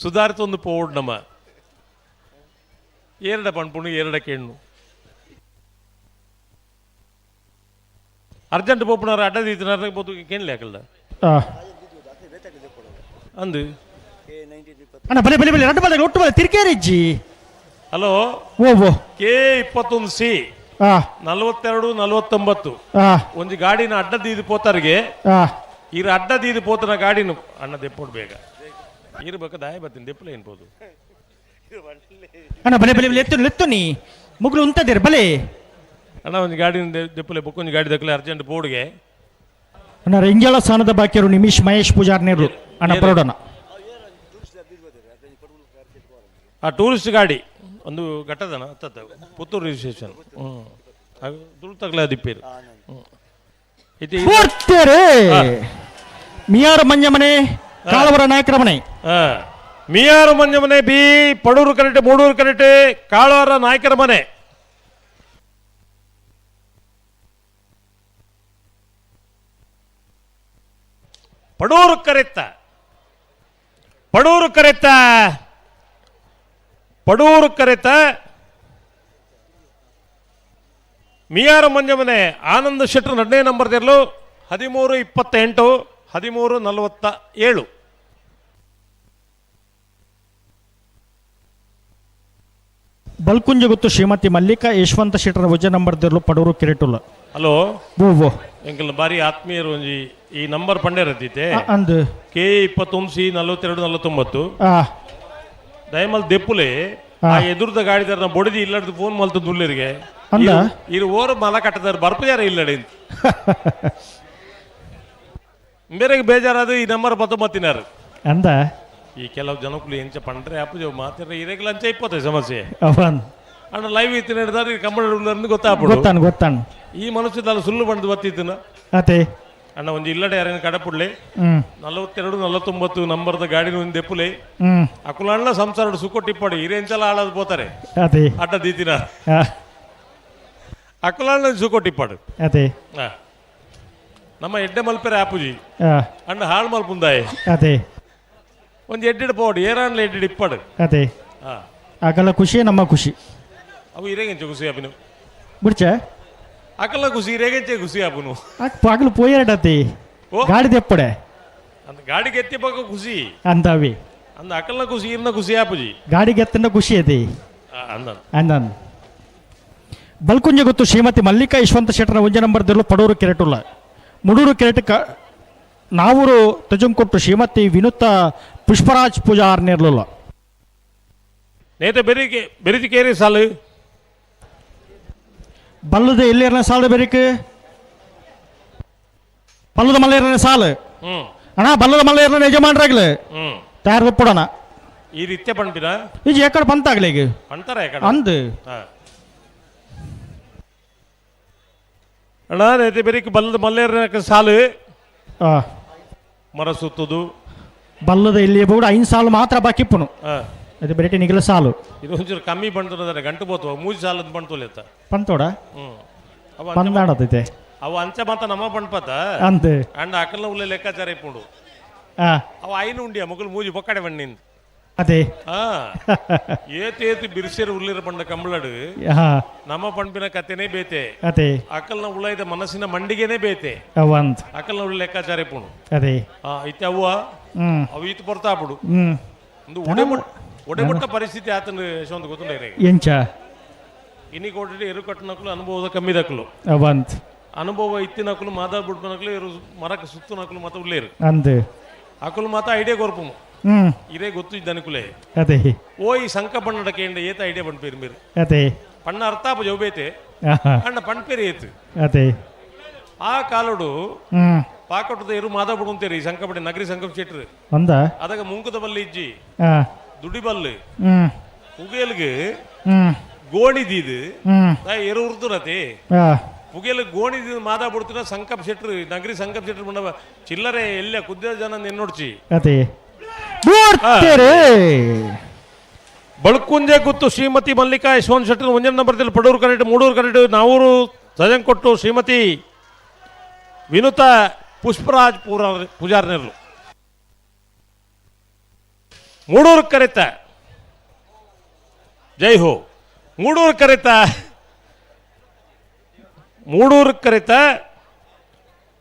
ಸುಧಾರಿತ ಒಂದು ಪೋಡ್ ನಮ್ಮ ಏರಡ ಪಣ್ಪುಣು ಏರಡ ಕೆಣ್ಣು ಅರ್ಜೆಂಟ್ ಪೋಪುನಾರ ಅಡ್ಡದೀತನಾರ ಬೋದು ಕೇಳಲಿ ಹಾಕಲ್ಲ ಅಂದು ಅಣ್ಣ ಬಲೆ ಬಲೆ ಬಲೆ ರಡ್ಡು ಬಲೆ ಒಟ್ಟು ಬಲೆ ತಿರ್ಕೇರಿಜ್ಜಿ ಹಲೋ ಓ K21C 42 49 ಒಂದು ಗಾಡಿನ ಅಡ್ಡದೀದು ಪೋತಾರಿಗೆ ಇರು ಅಡ್ಡದೀದು ಪೋತನ ಗಾಡಿನು ಅಣ್ಣ ದೆಪ್ಪೋಡು ಬೇಗ ಇರ್ಬೇಕು ದಾಯ ಬರ್ತೀನಿ ದೆಪ್ಪಲೆ ಏನ್ಬೋದು ಅಣ್ಣ ಬಲೆ ಬಲೆ ಬಲೆ ಎತ್ತು ಎತ್ತು ನೀ ಮುಗ್ಲು ಉಂತದಿರ ಬಲೆ ಅಣ್ಣ ಒಂದು ಗಾಡಿ ದೆಪ್ಪಲೆ ಬೊಕ್ಕೊಂದು ಗಾಡಿ ದಕ್ಕಲೆ ಅರ್ಜೆಂಟ್ ಬೋರ್ಡ್ಗೆ ಅಣ್ಣ ರೆಂಜಾಳ ಸ್ಥಾನದ ಬಾಕಿಯರು ನಿಮಿಷ್ ಮಹೇಶ್ ಪೂಜಾರ್ ನೇರು ಅಣ್ಣ ಪರೋಡನ ಆ ಟೂರಿಸ್ಟ್ ಗಾಡಿ ಒಂದು ಘಟ್ಟದನ ಹತ್ತತ್ತ ಪುತ್ತೂರು ರಿಜಿಸ್ಟ್ರೇಷನ್ ತುಳ್ತಗ್ಲ ದಿಪ್ಪೇರು ಮಿಯಾರ ಮಂಜಮನೆ ಕಾಳವರ ನಾಯಕರ ಮನೆ ಮಿಯಾರು ಮಂಜಮನೆ ಬಿ ಪಡೂರು ಕರೆಕ್ಟ್ ಮೂಡೂರು ಕರೆಕ್ಟ್ ಕಾಳವರ ನಾಯಕರ ಮನೆ ಪಡೂರು ಕರೆತ್ತ ಪಡೂರು ಕರೆತ್ತ ಪಡೂರು ಕರೆತ ಮಿಯಾರ ಮಂಜಮನೆ ಆನಂದ್ ಶೆಟ್ರು 2ನೇ ನಂಬರ್ದಿರಲು 13:28 13:47 ಬಲ್ಕುಂಜ ಗೊತ್ತು ಶ್ರೀಮತಿ ಮಲ್ಲಿಕಾ ಯಶವಂತ ಶೆಟ್ಟರ ವಜ ನಂಬರ್ದಿರಲು ಪಡೂರು ಕಿರೀಟುಲ್ಲ ಹಲೋ ಓ ಎಂಕಲ್ ಬಾರಿ ಆತ್ಮೀಯರು ಒಂಜಿ ಈ ನಂಬರ್ ಪಂಡೆ ರದ್ದೀತೆ ಅಂದ್ K21C 4249 ದಯಮಲ್ ದೆಪ್ಪುಲೆ ಆ ಎದುರ್ದ ಗಾಡಿದಾರ ಬೊಡದಿ ಇಲ್ಲಡ್ದು ಫೋನ್ ಮಲ್ತು ದುಲ್ಲರಿಗೆ ಇರು ಓರ್ ಮಲ ಕಟ್ಟದಾರ ಬರ್ಪಜಾರ ಇಲ್ಲಡೆ ಬೇರೆಗೆ ಬೇಜಾರಾದ ಈ ನಂಬರ್ ಮತ್ತಿನಾರು ಅಂದ ಈ ಕೆಲವು ಜನಕ್ಕೂ ಎಂಚ ಪಂಡ್ರೆ ಅಪ್ಪಜ ಮಾತಾಡ ಇರಕ್ಕೆ ಲಂಚ ಇಪ್ಪತ್ತೆ ಸಮಸ್ಯೆ ಅಣ್ಣ ಲೈವ್ ಇತ್ತು ನಡೆದಾರ ಕಂಬಳ ಗೊತ್ತಾಗ್ಬಿಡು ಗೊತ್ತಾನ ಈ ಮನುಷ್ಯದಲ್ಲ ಸುಳ್ಳು ಬಂದು ಬತ್ತಿತ್ತನ ಅದೇ ಅಣ್ಣ ಒಂದು ಇಲ್ಲಡೆ ಯಾರೇನು ಕಡಪುಡ್ಲೆ 42-49 ನಂಬರ್ದ ಗಾಡಿನ ಒಂದು ದೆಪ್ಪುಲೆ ಅಕುಲಣ್ಣ ಸಂಸಾರ ಸುಕ್ಕೊಟ್ಟಿಪ್ಪಡಿ ಹಿರೇಂಚಲ ಆಳದ್ ಪೋತಾರೆ ಅಡ್ಡ ದೀತಿನ ಅಕುಲಣ್ಣ ಸುಕ್ಕೊಟ್ಟಿಪ್ಪಾಡು ಅದೇ ನಮ್ಮ ಎಡ್ಡೆ ಮಲ್ಪೆರೆ ಆಪುಜಿ ಅಣ್ಣ ಹಾಳು ಮಲ್ಪುಂದಾಯೆ ಅದೇ ಒಂದು ಎಡ್ಡಿಡ್ ಪೋಡು ಏರಾನ್ಲ ಎಡ್ಡಿಡ್ ಇಪ್ಪಾಡು ಅದೇ ಆಗಲ್ಲ ಖುಷಿ ನಮ್ಮ ಖುಷಿ ಅವು ಹಿರೇಗೆಂಚ ಖುಷಿ ಅಪ್ಪನು ಬಿಡ್ಚ ಅಕಲ್ಲ ಖುಷಿ ಹಿರೇಗೆಂಚೆ ಖುಷಿ ಅಪ್ಪನು ಪಗಲು ಪೋಯಡತಿ ಗಾಡಿ ತೆಪ್ಪಡೆ ಅಂದ ಗಾಡಿಗೆ ಎತ್ತಿ ಪಕ್ಕ ಖುಷಿ ಅಂದವಿ ಅಂದ ಅಕಲ್ನ ಖುಷಿ ಇರ್ನ ಖುಷಿ ಆಪುಜಿ ಗಾಡಿಗೆ ಎತ್ತನ ಖುಷಿ ಅದಿ ಅಂದನ್ ಬಲ್ಕುಂಜ ಗೊತ್ತು ಶ್ರೀಮತಿ ಮಲ್ಲಿಕಾ ಯಶವಂತ ಶೆಟ್ಟರ ಒಂಜ ನಂಬರ್ದಿರಲು ಪಡೂರು ಕೆರೆಟುಲ್ಲ ಮುಡೂರು ಕೆರೆಟ ನಾವೂರು ತಜಂಕೊಟ್ಟು ಶ್ರೀಮತಿ ವಿನುತ ಪುಷ್ಪರಾಜ್ ಪೂಜಾರ್ ನೇರ್ಲುಲ್ಲ ನೇತ ಬೆರಿತಿಕೇರಿ ಸಾಲು ಬಲ್ಲದ ಎಲ್ಲಿರನ ಸಾಲು ಬೆರಿಕೆ ಬಲ್ಲದ ಮಲ್ಲೇರನ ಸಾಲು ಅಣ್ಣ ಬಲ್ಲದ ಮಲ್ಲೇರನ ಯಜಮಾನ್ರಾಗ್ಲೆ ತಯಾರು ತಪ್ಪಡೋಣ ಈ ರೀತ್ಯ ಪಂಪಿನ ಈಗ ಎಕಡೆ ಬಂತಾಗ್ಲಿ ಈಗ ಪಂತಾರ ಅಂದ್ ಅಣ್ಣ ನೇತ ಬೆರಿಕೆ ಬಲ್ಲದ ಮಲ್ಲೇರನ ಸಾಲು ಮರ ಸುತ್ತುದು ಬಲ್ಲದ ಇಲ್ಲಿ ಬೋಡ 5 ಸಾಲು ಮಾತ್ರ ಬಾಕಿಪ್ಪನು ಅದು ಬೆರಟಿ ನಿಗಲ ಸಾಲು ಇದು ಒಂಚೂರು ಕಮ್ಮಿ ಬಂತು ಗಂಟು ಬೋತು ಮೂಜಿ ಸಾಲದ ಬಂತೋಲೆತ್ತ ಪಂತೋಡ ಬಂದಾಡತೈತೆ ಅವು ಅಂಚ ಮಾತ ನಮ್ಮ ಪಂಪತ ಅಂತ ಅಂಡ ಅಕಲ್ನ ಉಳ್ಳೆ ಲೆಕ್ಕಾಚಾರ ಇಪ್ಪುಂಡು ಅವು ಐನು ಉಂಡಿಯ ಮಗಳು ಮೂಜಿ ಬೊಕ್ಕಡೆ ಬಣ್ಣಿಂದ ಅದೇ ಏತೇತು ಬಿರ್ಸೇರು ಉಳ್ಳಿರ ಪಂಡ ಕಂಬಳಡು ನಮ್ಮ ಪಂಪಿನ ಕತೆನೇ ಬೇತೆ ಅದೇ ಅಕಲ್ನ ಉಳ್ಳೈದ ಮನಸ್ಸಿನ ಮಂಡಿಗೆನೇ ಬೇತೆ ಅಕಲ್ನ ಉಳ್ಳೆ ಲೆಕ್ಕಾಚಾರ ಇಪ್ಪುಂಡು ಅದೇ ಐತೆ ಅವ್ವ ಅವು ಈತು ಬರ್ತಾ ಬಿಡು ಒಂದು ಒಡೆಮುಟ್ಟ ಪರಿಸ್ಥಿತಿ ಆತನ ಯಶವಂತ ಗೊತ್ತುಂಡ ಎಂಚ ಇನಿ ಕೊಟ್ಟಿಟ್ಟು ಎರು ಕಟ್ಟನಕ್ಕಲು ಅನುಭವದ ಕಮ್ಮಿ ದಕ್ಕಲು ಅನುಭವ ಇತ್ತಿನಕ್ಕಲು ಮಾತಾಡ್ ಬಿಡ್ಪನಕ್ಕಲು ಎರು ಮರಕ್ಕೆ ಸುತ್ತನಕ್ಕಲು ಮತ ಉಳ್ಳೇರು ಅಂದ್ ಅಕಲು ಮಾತ ಐಡಿಯಾ ಕೊರ್ಪುಮು ಇದೇ ಗೊತ್ತು ಇದ್ದನುಕುಲೇ ಅದೇ ಓ ಈ ಸಂಕ ಪಣ್ಣಡ ಕೇಂದ್ರ ಏತ ಐಡಿಯಾ ಪಂಪೇರು ಮೇರು ಅದೇ ಪಣ್ಣ ಅರ್ಥಾಪ ಜೋಬೇತೆ ಅಣ್ಣ ಪಂಪೇರು ಏತು ಅದೇ ಆ ಕಾಲೋಡು ಪಾಕಟ್ಟದ ಎರು ಮಾತಾ ಬಿಡುಂತೇರಿ ಈ ಸಂಕಪಡೆ ನಗರಿ ಸಂಕಪ್ ಚೇಟ್ರು ಅಂದ ಅದಾಗ ಮುಂಕದ ಬಲ್ಲಿ ಇಜ್ಜಿ ದುಡಿ ಬಲ್ಲು ಉಗೇಲ್ಗೆ ಗೋಣಿದೀದು ಎರು ಉರ್ದುರತೆ ಪುಗೆಲ್ ಗೋಣಿದ ಮಾತಾ ಬಿಡ್ತಿನ ಸಂಕಪ್ ಶೆಟ್ರು ನಗರಿ ಸಂಕಪ್ ಶೆಟ್ರು ಬಂದವ ಚಿಲ್ಲರೆ ಎಲ್ಲ ಕುದ್ದ ಜನ ನೆನ್ನೋಡ್ಚಿ ಅದೇ ಬಳ್ಕುಂಜೆ ಗುತ್ತು ಶ್ರೀಮತಿ ಮಲ್ಲಿಕಾ ಯಶವಂತ ಶೆಟ್ರು ಒಂಜನ ನಂಬರ್ದಲ್ಲಿ ಪಡೂರು ಕರೆಕ್ಟ್ ಮೂಡೂರು ಕರೆಕ್ಟ್ ನಾವೂರು ಸಜಂಕೊಟ್ಟು ಶ್ರೀಮತಿ ವಿನುತ ಪುಷ್ಪರಾಜ್ ಪೂಜಾರ್ನರು ಮೂಡೂರು ಕರೆತ ಜೈ ಹೋ ಮೂಡೂರು ಕರೆತ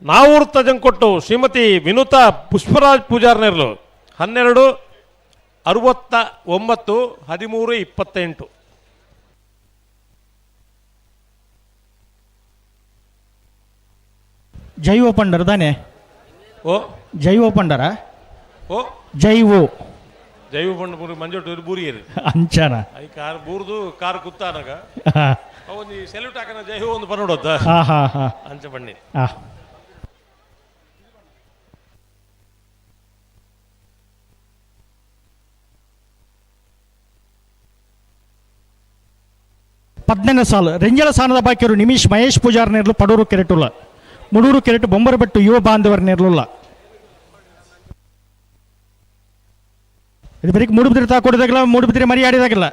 ನಾವೂರು ತಜಂಕೊಟ್ಟು ಶ್ರೀಮತಿ ವಿನುತ ಪುಷ್ಪರಾಜ್ ಪೂಜಾರ್ನರು 12:69 13:28 ಜೈವ ಪಂಡರ್ ತಾನೆ ಓ ಜೈವೋ ಪಂಡರ ಓ ಜೈವೋ ಜೈವ ಪಂಡ ಮಂಜೋಟ್ಟು ಬೂರಿಯರು ಅಂಚಾನ ಐ ಕಾರ್ ಬೂರ್ದು ಕಾರ್ ಕುತ್ತಾನಗ ಒಂದು ಸೆಲ್ಯೂಟ್ ಹಾಕನ ಜೈವ ಒಂದು ಪನ್ನೋಡತ್ತ ಹಾ ಹಾ ಹಾ ಅಂಚ ಬನ್ನಿ ಹಾ ಪದ್ನೆಂಟು ಸಾಲು ರೆಂಜಳ ಸಾನದ ಬಾಕಿಯವರು ನಿಮಿಷ್ ಮಹೇಶ್ ಪೂಜಾರ್ ನೇರ್ಲು ಪಡೂರು ಕೆರೆಟುಲ್ಲ ಮುಡೂರು ಕೆರೆಟು ಬೊಂಬರಬೆಟ್ಟು ಯುವ ಬಾಂಧವರ ನೇರ್ಲುಲ್ಲ ಇದು ಬರೀ ಮೂಡುಬಿದ್ರೆ ತಾಕೊಡಿದಾಗಲ್ಲ ಮೂಡುಬಿದ್ರೆ ಮರಿ ಆಡಿದಾಗಲ್ಲ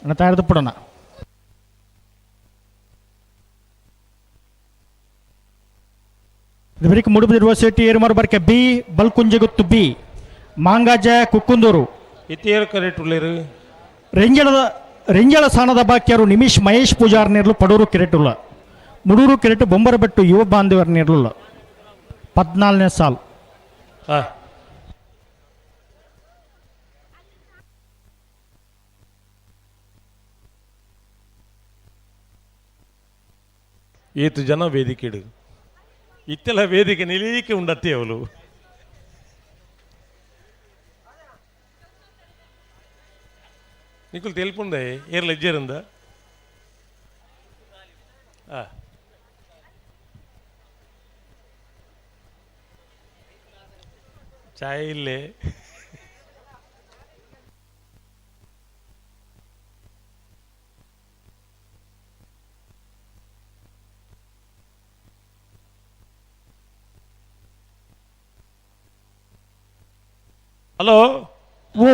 ಅಣ್ಣ ತಾಯ್ದು ಪಡೋಣ ಇದು ಬರೀ ಮೂಡುಬಿದ್ರೆ ಯೂನಿವರ್ಸಿಟಿ ಏರುಮಾರು ಬರ್ಕೆ ಬಿ ಬಲ್ಕುಂಜಗುತ್ತು ಬಿ ಮಾಂಗಾಜ ಕುಕ್ಕುಂದೂರು ಇತ್ತೇರು ಕರೆಟುಳ್ಳೇರು ರೆಂಜಳ ಸಾನದ ಬಾಕಿಯರು ನಿಮಿಷ್ ಮಹೇಶ್ ಪೂಜಾರ್ ನೇರ್ಲು ಪಡೂರು ಕೆರೆಟುಲ್ಲ ಮುಡೂರು ಕೆರೆಟು ಬೊಂಬರಬೆಟ್ಟು ಯುವ ಬಾಂಧವರ ನೇರ್ಲುಲ್ಲ 14ನೇ ಸಾಲು ಏತು ಜನ ವೇದಿಕೆಡು ಇತ್ತೆಲ್ಲ ವೇದಿಕೆ ನಿಲೀಕೆ ಉಂಡತ್ತೆ ಅವಳು ನಿಖುಲ್ ತೆಲ್ಪುಂಡೆ ಏರ್ಲ ಇಜ್ಜೇರಿಂದ ಚಾಯ್ ಇಲ್ಲೇ ಹಲೋ ಓ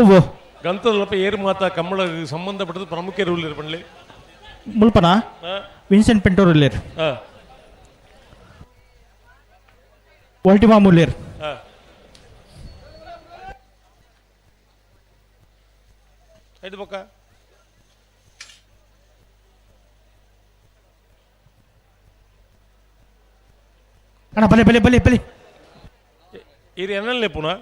ಗಂತದಲ್ಲಪ್ಪ ಏರು ಮಾತಾ ಕಮ್ಮಳ ಸಂಬಂಧಪಟ್ಟದ್ದು ಪ್ರಮುಖರು ಉಳ್ಳೇರು ಬಣ್ಲಿ ಮುಲ್ಪನ ವಿನ್ಸೆಂಟ್ ಪೆಂಟೋರ್ ಉಳ್ಳೇರು ಒಲ್ಟಿಮಾ ಮುಳ್ಳೇರು ಐದು ಪಕ್ಕ ಅಣ್ಣ ಬಲೆ ಬಲೆ ಬಲೆ ಬಲೆ ಇದು ಎನ್ನಲ್ಲೇ ಪುನಃ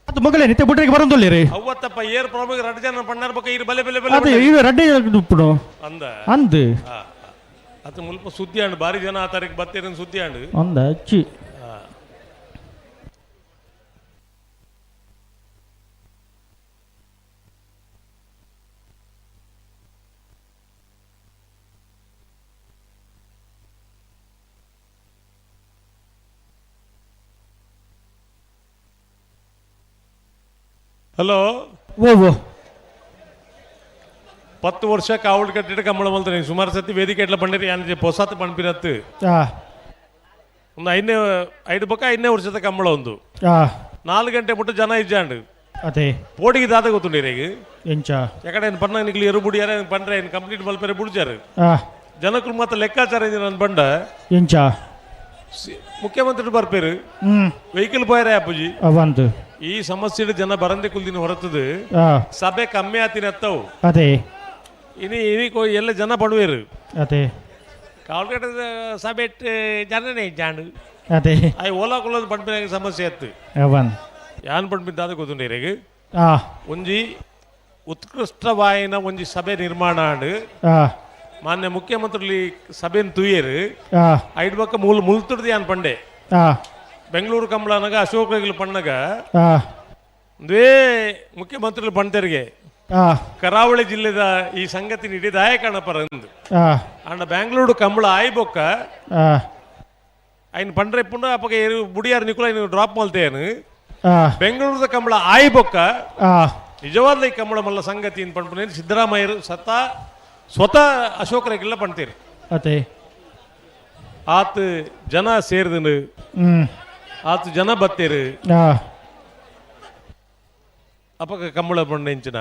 ಅದು ಮಗಳೇ ನಿತ್ಯ ಬುಟ್ರಿಗೆ ಬರೋದಿಲ್ಲ ರೀ ಅವತ್ತಪ್ಪ ಏರ್ ಪ್ರಮುಖ ರಡ್ ಜನ ಪಣ್ಣಾರ ಪಕ್ಕ ಇರು ಬಲೆ ಬಲೆ ಬಲೆ ಅದು ಇದು ರಡ್ಡೆ ಉಪ್ಪುಡು ಅಂದ ಅಂದು ಅದು ಮುಲ್ಪ ಸುದ್ದಿ ಆಂಡು ಬಾರಿ ಜನ ಆ ತಾರೀಕು ಬತ್ತೇರ ಸುದ್ದಿ ಆಂಡು ಅಂದ ಅಚ್ಚಿ ಹಲೋ ಓ 10 ವರ್ಷ ಕಾವಲು ಕಟ್ಟಿಟ್ಟು ಕಮ್ಮಳ ಮಲ್ತಾನೆ ಸುಮಾರು ಸತಿ ವೇದಿಕೆ ಎಟ್ಲ ಪಂಡಿರಿ ಯಾನ ಹೊಸತ್ ಪಣ್ಪಿರತ್ತು ಒಂದು 5 ಪಕ್ಕ 5ನೇ ವರ್ಷದ ಕಮ್ಮಳ ಒಂದು 4 ಗಂಟೆ ಮುಟ್ಟ ಜನ ಇಜ್ಜಾಂಡು ಅದೇ ಪೋಟಿಗೆ ದಾದ ಗೊತ್ತುಂಡಿರ ಈಗ ಎಂಚ ಯಾಕಡೆ ಏನು ಪಣ್ಣ ನಿಕ್ಲಿ ಎರು ಬುಡಿಯಾರ ಪಂಡ್ರೆ ಏನು ಕಂಪ್ಲೀಟ್ ಬಲ್ಪೇರೆ ಬುಡ್ಜಾರು ಜನಕ್ಕಳು ಮತ್ತೆ ಲೆಕ್ಕಾಚಾರ ಇದೆ ನನ್ನ ಬಂಡ ಎಂಚ ಮುಖ್ಯಮಂತ್ರಿ ಬರ್ಪೇರು ವೆಹಿಕಲ್ ಪೋಯರ ಅಪ್ಪುಜಿ ಅವಂತು ಈ ಸಮಸ್ಯೆ ಜನ ಬರಂದೆ ಕುಲ್ದಿನ ಹೊರತದು ಸಭೆ ಕಮ್ಮಿ ಆತಿನ ಅತ್ತವು ಅದೇ ಇನಿ ಎಲ್ಲ ಜನ ಪಡುವೇರು ಅದೇ ಕಾಲ್ಕಟ್ಟ ಸಭೆ ಜನನೇ ಜಾಂಡು ಅದೇ ಅಯ್ಯ ಓಲಾ ಕೊಲ್ಲೋದು ಪಂಪಿನ ಸಮಸ್ಯೆ ಅತ್ತು ಅವನ್ ಯಾನ್ ಪಂಪಿದ್ದಾದ ಗೊತ್ತುಂಡೇರೆಗೆ ಒಂಜಿ ಉತ್ಕೃಷ್ಟವಾಯಿನ ಒಂಜಿ ಸಭೆ ನಿರ್ಮಾಣ ಆಂಡು ಮಾನ್ಯ ಮುಖ್ಯಮಂತ್ರಿ ಸಭೆನ್ ತುಯ್ಯರು ಐದು ಪಕ್ಕ ಮುಲ್ತುಡ್ದು ಯಾನ್ ಪಂಡೆ ಬೆಂಗಳೂರು ಕಂಬಳನಾಗ ಅಶೋಕ್ ರೇಗ್ಲು ಪಣ್ಣಗ ಒಂದೇ ಮುಖ್ಯಮಂತ್ರಿಗಳು ಪಂಡರಿಗೆ ಕರಾವಳಿ ಜಿಲ್ಲೆದ ಈ ಸಂಗತಿ ನೀಡಿ ದಾಯಕಣ ಪರಂದು ಅಂಡ ಬೆಂಗಳೂರು ಕಂಬಳ ಆಯ್ಬೊಕ್ಕ ಐನ್ ಪಂಡ್ರೆ ಪುಂಡ ಅಪ್ಪಗೆ ಬುಡಿಯಾರ ನಿಕುಲ ಡ್ರಾಪ್ ಮಲ್ತೇನು ಬೆಂಗಳೂರದ ಕಂಬಳ ಆಯ್ಬೊಕ್ಕ ನಿಜವಾದ ಈ ಕಂಬಳ ಮಲ್ಲ ಸಂಗತಿ ಪಂಡ್ಪುನ ಸಿದ್ದರಾಮಯ್ಯರು ಸ್ವತಃ ಅಶೋಕ್ ರೇಗ್ಲ ಪಣ್ತೀರಿ ಅದೇ ಆತ ಜನ ಸೇರಿದನು ಆತ ಜನ ಬತ್ತೇರು ಅಪ್ಪಗ ಕಂಬಳ ಪಂಡೆಂಚಿನ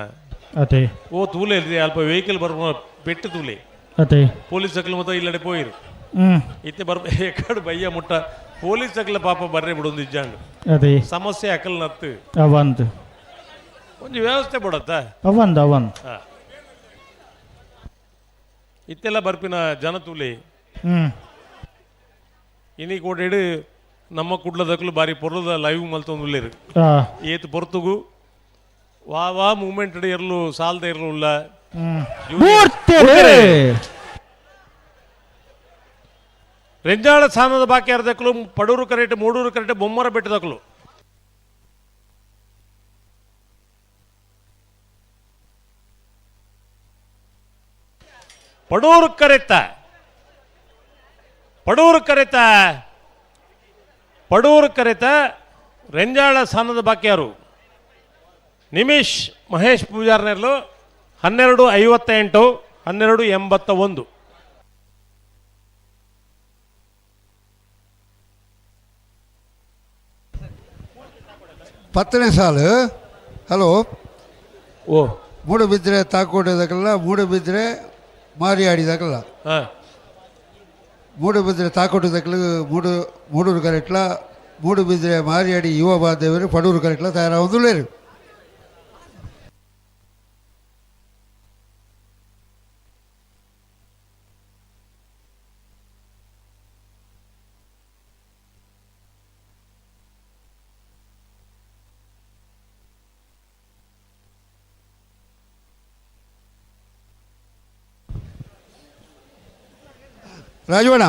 ಅದೇ ಓ ತೂಲೆ ಅಲ್ಪ ವೆಹಿಕಲ್ ಬರ್ಮ ಪೆಟ್ಟು ತೂಲೆ ಅದೇ ಪೊಲೀಸ್ ಅಕ್ಲ ಮತ್ತೆ ಇಲ್ಲಡೆ ಪೋಯಿರು ಇತ್ತೆ ಬರ್ಬ ಎಕಡು ಬಯ್ಯ ಮುಟ್ಟ ಪೊಲೀಸ್ ಅಕ್ಲ ಪಾಪ ಬರ್ರೆ ಬಿಡೊಂದು ಇಜ್ಜಾಂಡು ಅದೇ ಸಮಸ್ಯೆ ಅಕಲ್ ನತ್ತು ಅವಂದು ಒಂದು ವ್ಯವಸ್ಥೆ ಬಿಡತ್ತ ಅವನ್ ಇತ್ತೆಲ್ಲ ಬರ್ಪಿನ ಜನ ತೂಲೆ ಇನಿ ಕೋಟೆಡು ನಮ್ಮ ಕುಡ್ಲದಕ್ಕಲು ಬಾರಿ ಪೊರ್ಲದ ಲೈವ್ ಮಲ್ತೊಂದುಲ್ಲೇರು ಏತು ಪೊರ್ತುಗು ವಾ ಮೂಮೆಂಟ್ ಇರಲು ಸಾಲದ ಇರಲಿಲ್ಲ ರೆಂಜಾಳ ಸ್ಥಾನದ ಬಾಕಿ ಅರ್ಧಕ್ಕಲು ಪಡೂರು ಕರೆಕ್ಟ್ ಮೂಡೂರು ಕರೆಕ್ಟ್ ಬೊಮ್ಮರ ಬೆಟ್ಟದಕ್ಕಲು ಪಡೂರು ಕರೆತ ರೆಂಜಾಳ ಸ್ಥಾನದ ಬಾಕಿಯಾರು ನಿಮಿಷ್ ಮಹೇಶ್ ಪೂಜಾರ್ನೆರ್ಲು 12:58 12:81. ಪತ್ತನೇ ಸಾಲು. ಹಲೋ ಓ ಮೂಡುಬಿದ್ರೆ ತಾಕೋಟದಕ್ಕಲ್ಲ, ಮೂಡುಬಿದ್ರೆ ಮಾರಿ ಆಡಿದಾಗಲ್ಲ, ಮೂಡುಬಿದ್ರೆ ತಾಕೋಟದಕ್ಕಲು ಮೂಡೂರು ಕರೆಕ್ಟ್ಲ, ಮೂಡುಬಿದ್ರೆ ಮಾರಿ ಆಡಿ ಯುವ ಬಾಂಧವರು ಪಡೂರು ಕರೆಕ್ಟ್ಲ ತಯಾರಾಗುದಿಲ್ಲೇರು. ರಾಜವಣ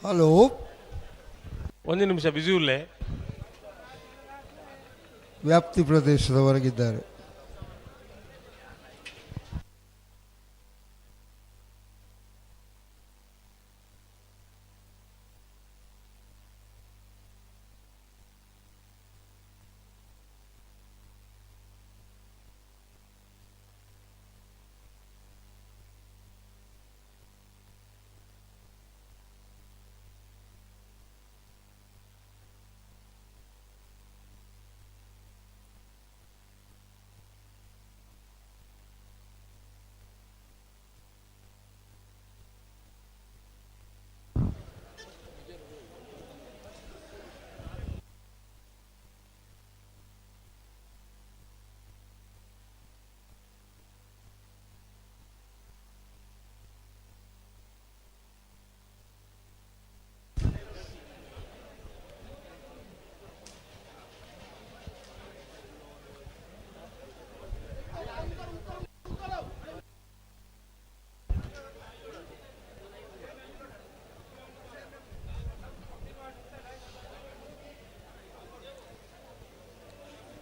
ಹಲೋ, ಒಂದು ನಿಮಿಷ ಬಿಸಿ ಉಲ್ಲೇ. ವ್ಯಾಪ್ತಿ ಪ್ರದೇಶದವರೆಗಿದ್ದಾರೆ.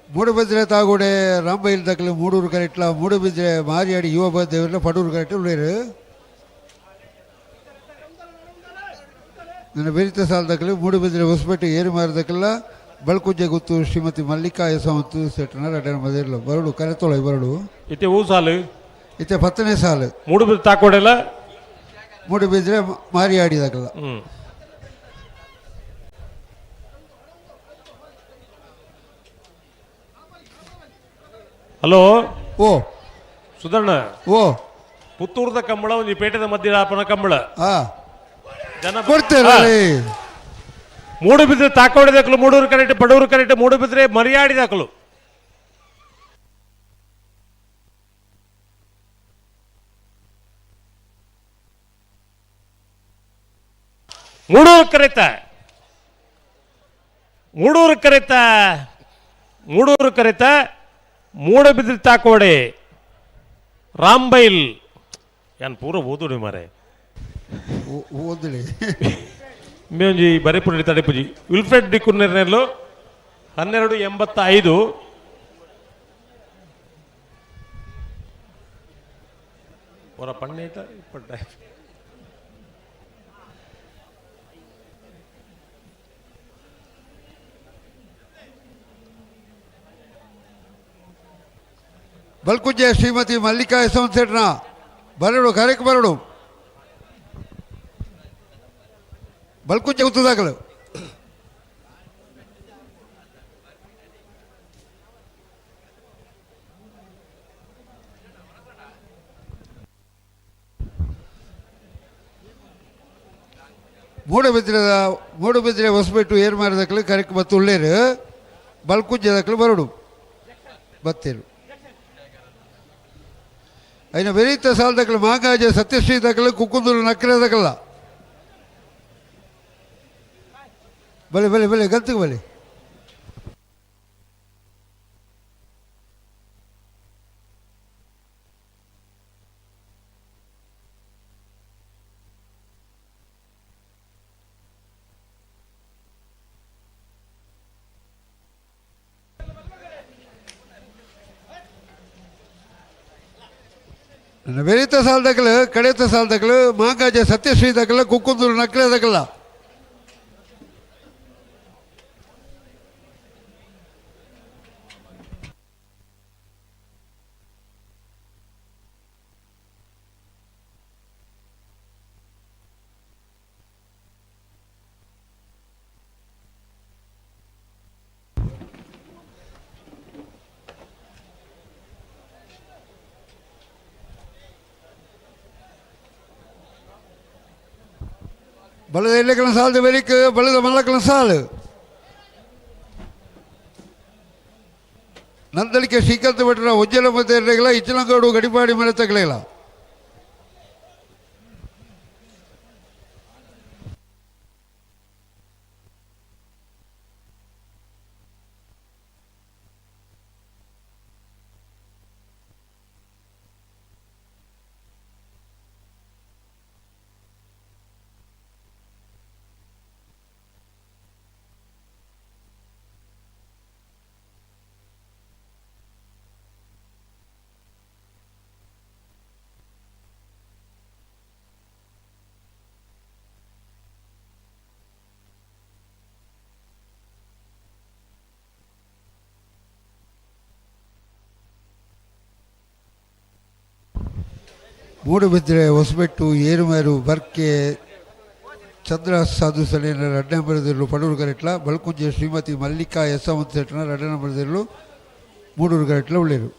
ಮೂಡುಬಿದ್ರೆ ತಾಗೋಡೆ ರಾಂಬೈಲ್ ದಕ್ಕಲು ಮೂಡೂರು ಕರೆಕ್ಟ್ಲ, ಮೂಡುಬಿದ್ರೆ ಮಾರಿಯಾಡಿ ಯುವ ಬಾಂಧವರ್ಲ ಪಡೂರು ಕರೆಕ್ಟ್ ಉಳ್ಳೇರು. ನನ್ನ ಬೆರಿತ ಸಾಲದಕ್ಕಲು ಮೂಡುಬಿದ್ರೆ ಹೊಸಪೇಟೆ ಏರು ಮಾರದಕ್ಕಲ್ಲ, ಬಳ್ಕುಂಜೆ ಗುತ್ತು ಶ್ರೀಮತಿ ಮಲ್ಲಿಕಾ ಯಶವಂತು ಸೆಟ್ನ ರಡ್ಡನ ಮದಿರ್ಲು ಬರಡು ಕರೆತೊಳೆ ಬರಡು ಇತ್ತೆ ಹೂ ಸಾಲು ಇತ್ತೆ 10ನೇ ಸಾಲು. ಮೂಡುಬಿದ್ರೆ ತಾಕೋಡೆಲ್ಲ ಮೂಡುಬಿದ್ರೆ ಮಾರಿಯಾಡಿದಾಗಲ್ಲ. ಹಲೋ ಓ ಸುಧರ್ಣ, ಓ ಪುತ್ತೂರದ ಕಂಬಳ ಒಂದು ಪೇಟೆದ ಮಧ್ಯದಾಪನ ಕಂಬಳ ಜನ ಕೊಡ್ತೇವೆ. ಮೂಡುಬಿದ್ರೆ ತಾಕೋಡಿದಾಕಲು ಮೂಡೂರು ಕರೆಕ್ಟ್ ಪಡೂರು ಕರೆಕ್ಟ್ ಮೂಡುಬಿದ್ರೆ ಮರಿಯಾಡಿದಾಕಲು ಮೂಡೂರು ಕರೆತ ಮೂಡಬಿದ್ರೆ ತಾಕೋಡೆ ರಾಂಬೈಲ್ ಏನ್ ಪೂರ ಓದುಡಿ ಮಾರೆ ಓದಲಿ ಮೇಂಜಿ ಬರೆಪುಡಿ ತಡೆಪುಜಿ ವಿಲ್ಫ್ರೆಡ್ ಡಿ ಕುರ್ನೆರ್ನೆಲ್ಲು 12:85 ಹೊರ ಪಣ್ಣೇಟ ಇಪ್ಪಟ್ಟ ಬಲ್ಕುಂಜೆ ಶ್ರೀಮತಿ ಮಲ್ಲಿಕಾ ಯಶವಂತ್ ಸೆಟ್ನ ಬರಡು ಕರೆಕ್ ಬರಡು ಬಲ್ಕುಂಜೆ ಗೊತ್ತದಾಗಲು. ಮೂಡುಬಿದ್ರೆ ಹೊಸಬಿಟ್ಟು ಏರು ಮಾರಿದಕ್ಕಲು ಕರೆಕ್ ಬತ್ತು ಉಳ್ಳೇರು, ಬಲ್ಕುಂಜೆದಕ್ಕಲು ಬರಡು ಬತ್ತೇರು. అయిన వెరీత సాల్దకలు మాంగాజ సత్యశ్రీ దకలు కుక్కుందూరు నక్కల దకల భలే భలే భలే గంతుకు భలే. ಬೆರೀತ ಸಾಲದಕ್ಕಲು ಕಡೆತ ಸಾಲದಕ್ಕಲು ಮಾಂಗಾಜ ಸತ್ಯಶ್ರೀ ದಕ್ಕಲ ಕುಕ್ಕುಂದೂರು ನಕ್ಲೆ ದಕ್ಕಲ್ಲ ಬಲದ ಎಲೆಕಲ ಸಾಲದ ಬೆರಿಕ್ ಬಲದ ಮಲ್ಲಕಲ ಸಾಲು ನಂದಳಿಕೆ ಶ್ರೀಕಾಂತ ಭಟ್ರ ಉಜ್ಜಲ ಮತ್ತೆ ಇರಲಿಲ್ಲ ಇಚ್ಚಲಂಗೋಡು ಗಡಿಪಾಡಿ ಮನೆ ತಗಲಿಲ್ಲ ಮೂಡುಬಿದ್ರೆ ಹೊಸಬೆಟ್ಟು ಏರುಮೇರು ಬರ್ಕೆ ಚಂದ್ರ ಸಾಧು ಸಲೇನ ಎರಡನೇ ನಂಬರ್ದಿರಲು ಪಡೂರು ಗರೆಟ್ಲ ಬಳ್ಕುಂಜೆ ಶ್ರೀಮತಿ ಮಲ್ಲಿಕಾ ಯಶವಂತ ಸೆಟ್ನ ಎರಡನೇ ನಂಬರ್ದಿರಲು ಮೂಡೂರು ಗರೆಟ್ಲ ಉಳ್ಳೇರು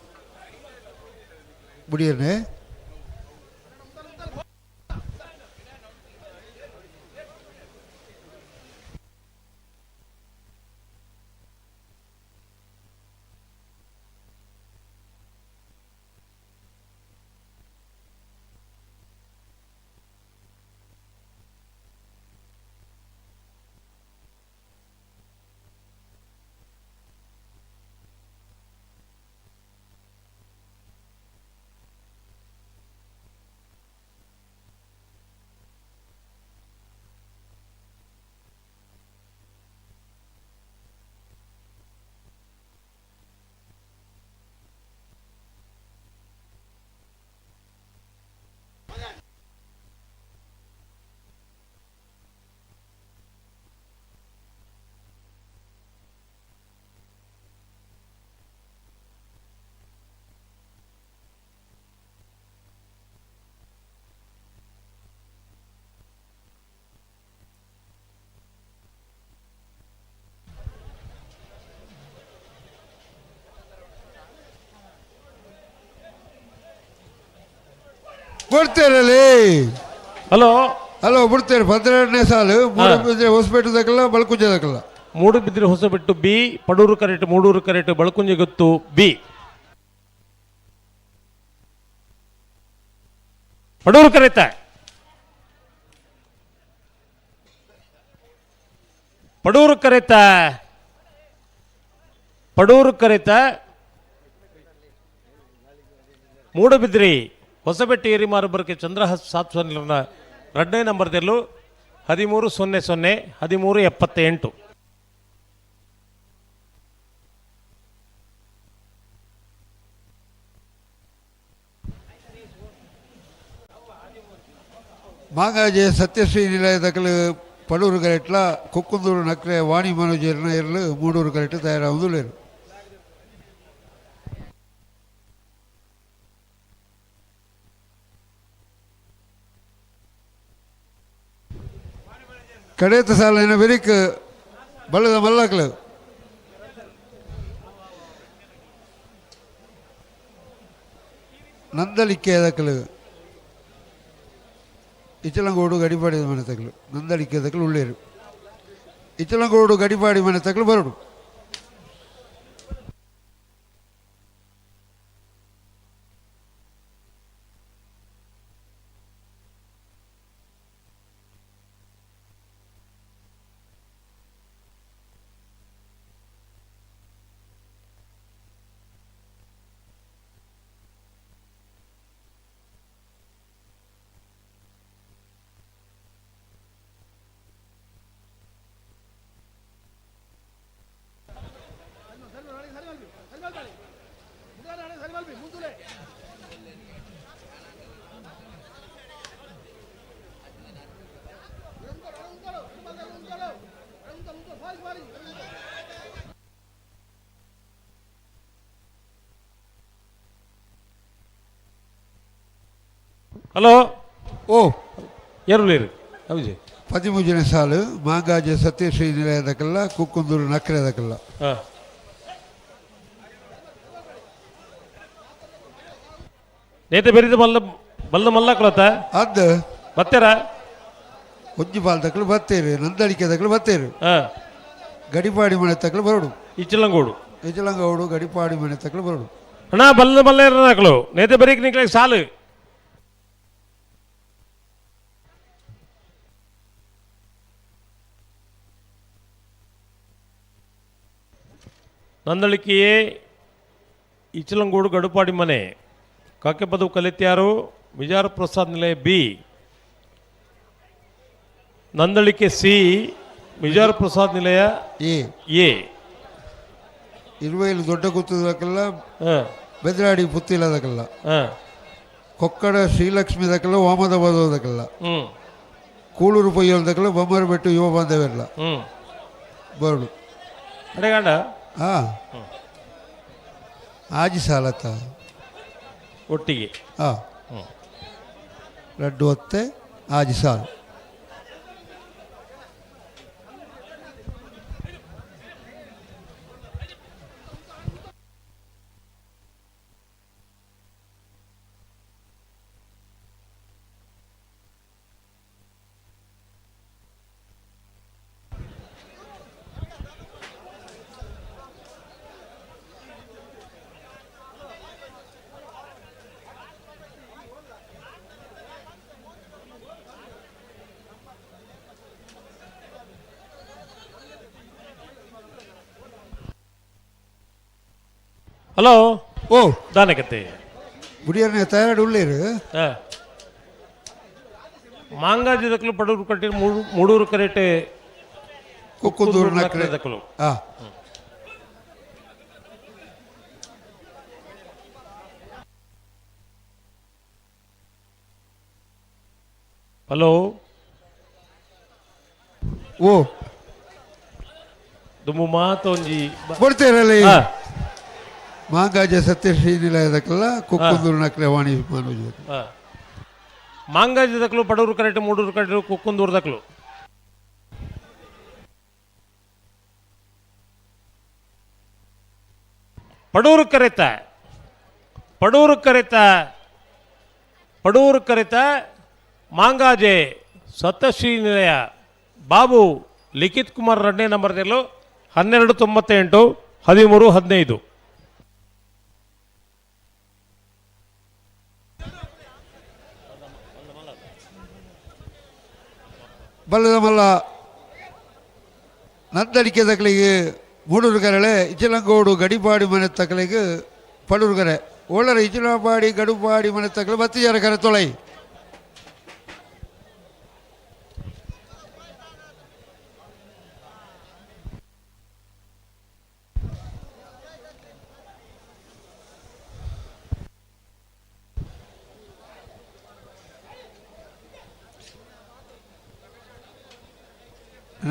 ಮುಡಿಯನ್ನೇ ಬಿಡ್ತೇರಲ್ಲಿ ಹಲೋ ಹಲೋ ಬಿಡ್ತೇನೆ 12ನೇ ಸಾಲು ಮೂಡುಬಿದ್ರೆ ಹೊಸಬೆಟ್ಟು ದಕ್ಕಲ್ಲ ಬಳ್ಕುಂಜ ದಕ್ಕಲ್ಲ ಮೂಡುಬಿದ್ರೆ ಹೊಸಬೆಟ್ಟು ಬಿ ಪಡೂರು ಕರೆಕ್ಟ್ ಮೂಡೂರು ಕರೆಕ್ಟ್ ಬಳ್ಕುಂಜೆ ಗೊತ್ತು ಬಿ ಪಡೂರು ಕರೆತ ಪಡೂರು ಕರೆತ ಪಡೂರು ಕರೆತ ಮೂಡುಬಿದ್ರಿ ಹೊಸಬೆಟ್ಟು ಏರಿ ಮಾರುಬರಕ್ಕೆ ಚಂದ್ರಹಾಸ್ ಸಾತ್ವರ್ನ ಎರಡನೇ ನಂಬರ್ದಲ್ಲೂ 1300 1378 ಮಾಂಗಾಜೆ ಸತ್ಯಶ್ರೀ ನಿಲಯದಕ್ಕಲು ಪಡೂರು ಗರೆಟ್ಲ ಕುಕ್ಕುಂದೂರು ನಕ್ರೆ ವಾಣಿ ಮನೋಜರ್ನ ಇರಲು ಮೂಡೂರು ಗರೆಟ್ ತಯಾರಾವುದು ಲೇರು ಕಡೆತ ಸಾಲಿನ ಬೆರಿಕ್ ಬಳ್ಳದ ಮಲ್ಲಕ್ಲು ನಂದಲಿಕ್ಕೆ ಅದಕ್ಕಲು ಇಚ್ಚಲಂಗೋಡು ಗಡಿಪಾಡಿ ಮನೆ ತಗಲು ನಂದಲಿಕ್ಕೆ ಅದಕ್ಕಲು ಉಳ್ಳೇರು ಇಚ್ಚಲಂಗೋಡು ಗಡಿಪಾಡಿ ಮನೆ ತಗಲು ಬರಡು ಹಲೋ ಓ ಎರುಳೀರು ಹೌಜಿ 13ನೇ ಸಾಲು ಮಾಂಗಾಜೆ ಸತ್ಯಶ್ರೀ ನಿಲಯದಕ್ಕೆಲ್ಲ ಕುಕ್ಕುಂದೂರು ನಕ್ರೆದಕ್ಕೆಲ್ಲ ಹಾಂ ನೇತೆ ಬೆರಿದ ಬಲ್ಲ ಮಲ್ಲಕ್ಲತ್ತ ಅದು ಬತ್ತೀರ ಒಂಜಿ ಪಾಲ್ದಕ್ಕಲು ಬತ್ತೇರು ನಂದಳಿಕೆದಕ್ಕಲು ಬತ್ತೇರು ಹಾಂ ಗಡಿಪಾಡಿ ಮನೆ ತಕ್ಕಲು ಬರೋಡು ಇಚ್ಚಲಂಗೋಡು ಗಡಿಪಾಡಿ ಮನೆ ತಕ್ಕಲು ಬರೋಡು ಅಣ್ಣ ಬಲ್ಲ ಇರನಾಕ್ಲು ನೇತೆ ಬೆರಿಕ್ ನಿಕ್ಲಿಗೆ ಸಾಲು ನಂದಳಿಕೆಯೇ ಇಚ್ಚಲಂಗೋಡು ಗಡುಪಾಡಿ ಮನೆ ಕಾಕೆ ಪದವು ಕಲಿತ್ಯಾರು ವಿಜಾರ ಪ್ರಸಾದ್ ನಿಲಯ B Nandalike C ವಿಜಾರ Prasad Nilaya A ಇರುವೆಯಲ್ಲಿ ದೊಡ್ಡ ಗುತ್ತದಕ್ಕೆಲ್ಲ ಬೆದರಾಡಿ ಪುತ್ತಿಲ್ಲದಕ್ಕೆಲ್ಲ ಕೊಕ್ಕಡ ಶ್ರೀಲಕ್ಷ್ಮಿದಕ್ಕೆಲ್ಲ ವಾಮದಾಬಾದಕ್ಕೆಲ್ಲ ಕೂಳೂರು ಪೊಯ್ಯಲ್ದಕ್ಕೆಲ್ಲ ಬೊಮ್ಮರಬೆಟ್ಟು ಯುವ ಬಾಂಧವೆಲ್ಲ ಬರಡು ಅಡೆಗಾಂಡ ಹಾಂ ಆಜಿ ಸಾಲತ್ತ ಒಟ್ಟಿಗೆ ಹಾಂ ಲಡ್ಡು ಹೊತ್ತೆ ಆಜಿ ಸಾಲು ಹಲೋ ಓ ದಾನಕತೆ ಗುಡಿಯರ್ನೇ ತಯಾರು ಉಳ್ಳೇರು ಮಾಂಗಾಜಿದಕ್ಕಲು ಪಡೂರು ಕಟ್ಟಿ ಮೂಡೂರು ಕರೆಟೆ ಕುಕ್ಕುಂದೂರು ನಕ್ರೆದಕ್ಕಲು ಹಾಂ ಹಲೋ ಓ ದುಮ್ಮು ಮಾತೊಂಜಿ ಕೊಡ್ತೇರಲ್ಲಿ ಮಾಂಗಾಜ ಸತ್ಯಶ್ರೀ ನಿಲಯದಕ್ಕೆಲ್ಲ ಕುಕ್ಕುಂದೂರು ನಕ್ರೆ ವಾಣಿ ಮಾನೋಜ್ ಮಾಂಗಾಜಿದಕ್ಕಲು ಪಡೂರು ಕರೆಟೆ ಮೂಡೂರು ಕರೆಟೆ ಕುಕ್ಕುಂದೂರ್ದಕ್ಕಲು ಪಡೂರು ಕರೆತ ಮಾಂಗಾಜೆ ಸತ್ಯಶ್ರೀ ನಿಲಯ ಬಾಬು ಲಿಖಿತ್ ಕುಮಾರ್ 2ನೇ ನಂಬರ್ದಲ್ಲೂ 1298 1315 ಬಲ್ಲದ ಮಲ್ಲ ನಂದಡಿಕೆ ತಕ್ಕಲಿಗೆ ಮೂಡೂರು ಕರಳೆ ಇಚಲಂಗೋಡು ಗಡಿಪಾಡಿ ಮನೆ ತಕ್ಕಲಿಗೆ ಪಡೂರು ಕರೆ ಒಳ್ಳರ ಇಚಲಪಾಡಿ ಗಡುಪಾಡಿ ಮನೆ ತಕ್ಕಲು 10 ಜನ ಕರೆ ತೊಳೈ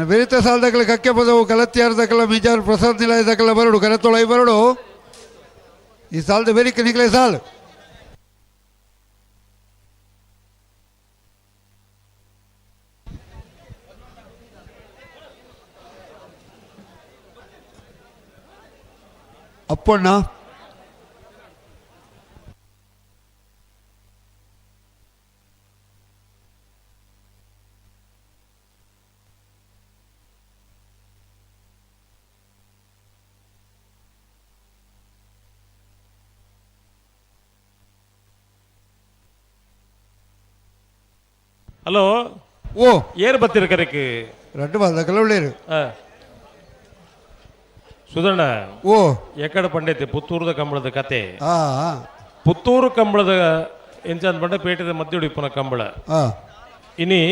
ಬೇರಿತ ಸಾಲದಕ್ಕಲ್ಲ ಕಕ್ಕೆ ಪದವು ಕಲತ್ಯಾರದಕ್ಕಲ್ಲ ಮಿಜಾರ್ ಪ್ರಸಾದ್ ನಿಲಯದಕ್ಕಲ್ಲ ಬರಡು ಕರೆತೊಳೈ ಬರಡು ಈ ಸಾಲದ ಬೇರಿಕೆ ನಿಕ್ಲೆ ಸಾಲ್ ಅಪ್ಪಣ್ಣ ಹಲೋ ಓ ಏರು ಬತ್ತೀರ ಕರೆಕ್ 2 ಬಾಲ್ದಕ್ಕಲ್ಲ ಒಳ್ಳೇರು ಸುಧಣ್ಣ ಓ ಎಕಡೆ ಪಂಡೈತೆ ಪುತ್ತೂರದ ಕಂಬಳದ ಕತೆ ಹಾಂ ಪುತ್ತೂರು ಕಂಬಳದ ಎಂಚಂದ ಪಂಡ ಪೇಟೆದ ಮಧ್ಯ ಉಡಿಪುನ ಕಂಬಳ ಇನಿ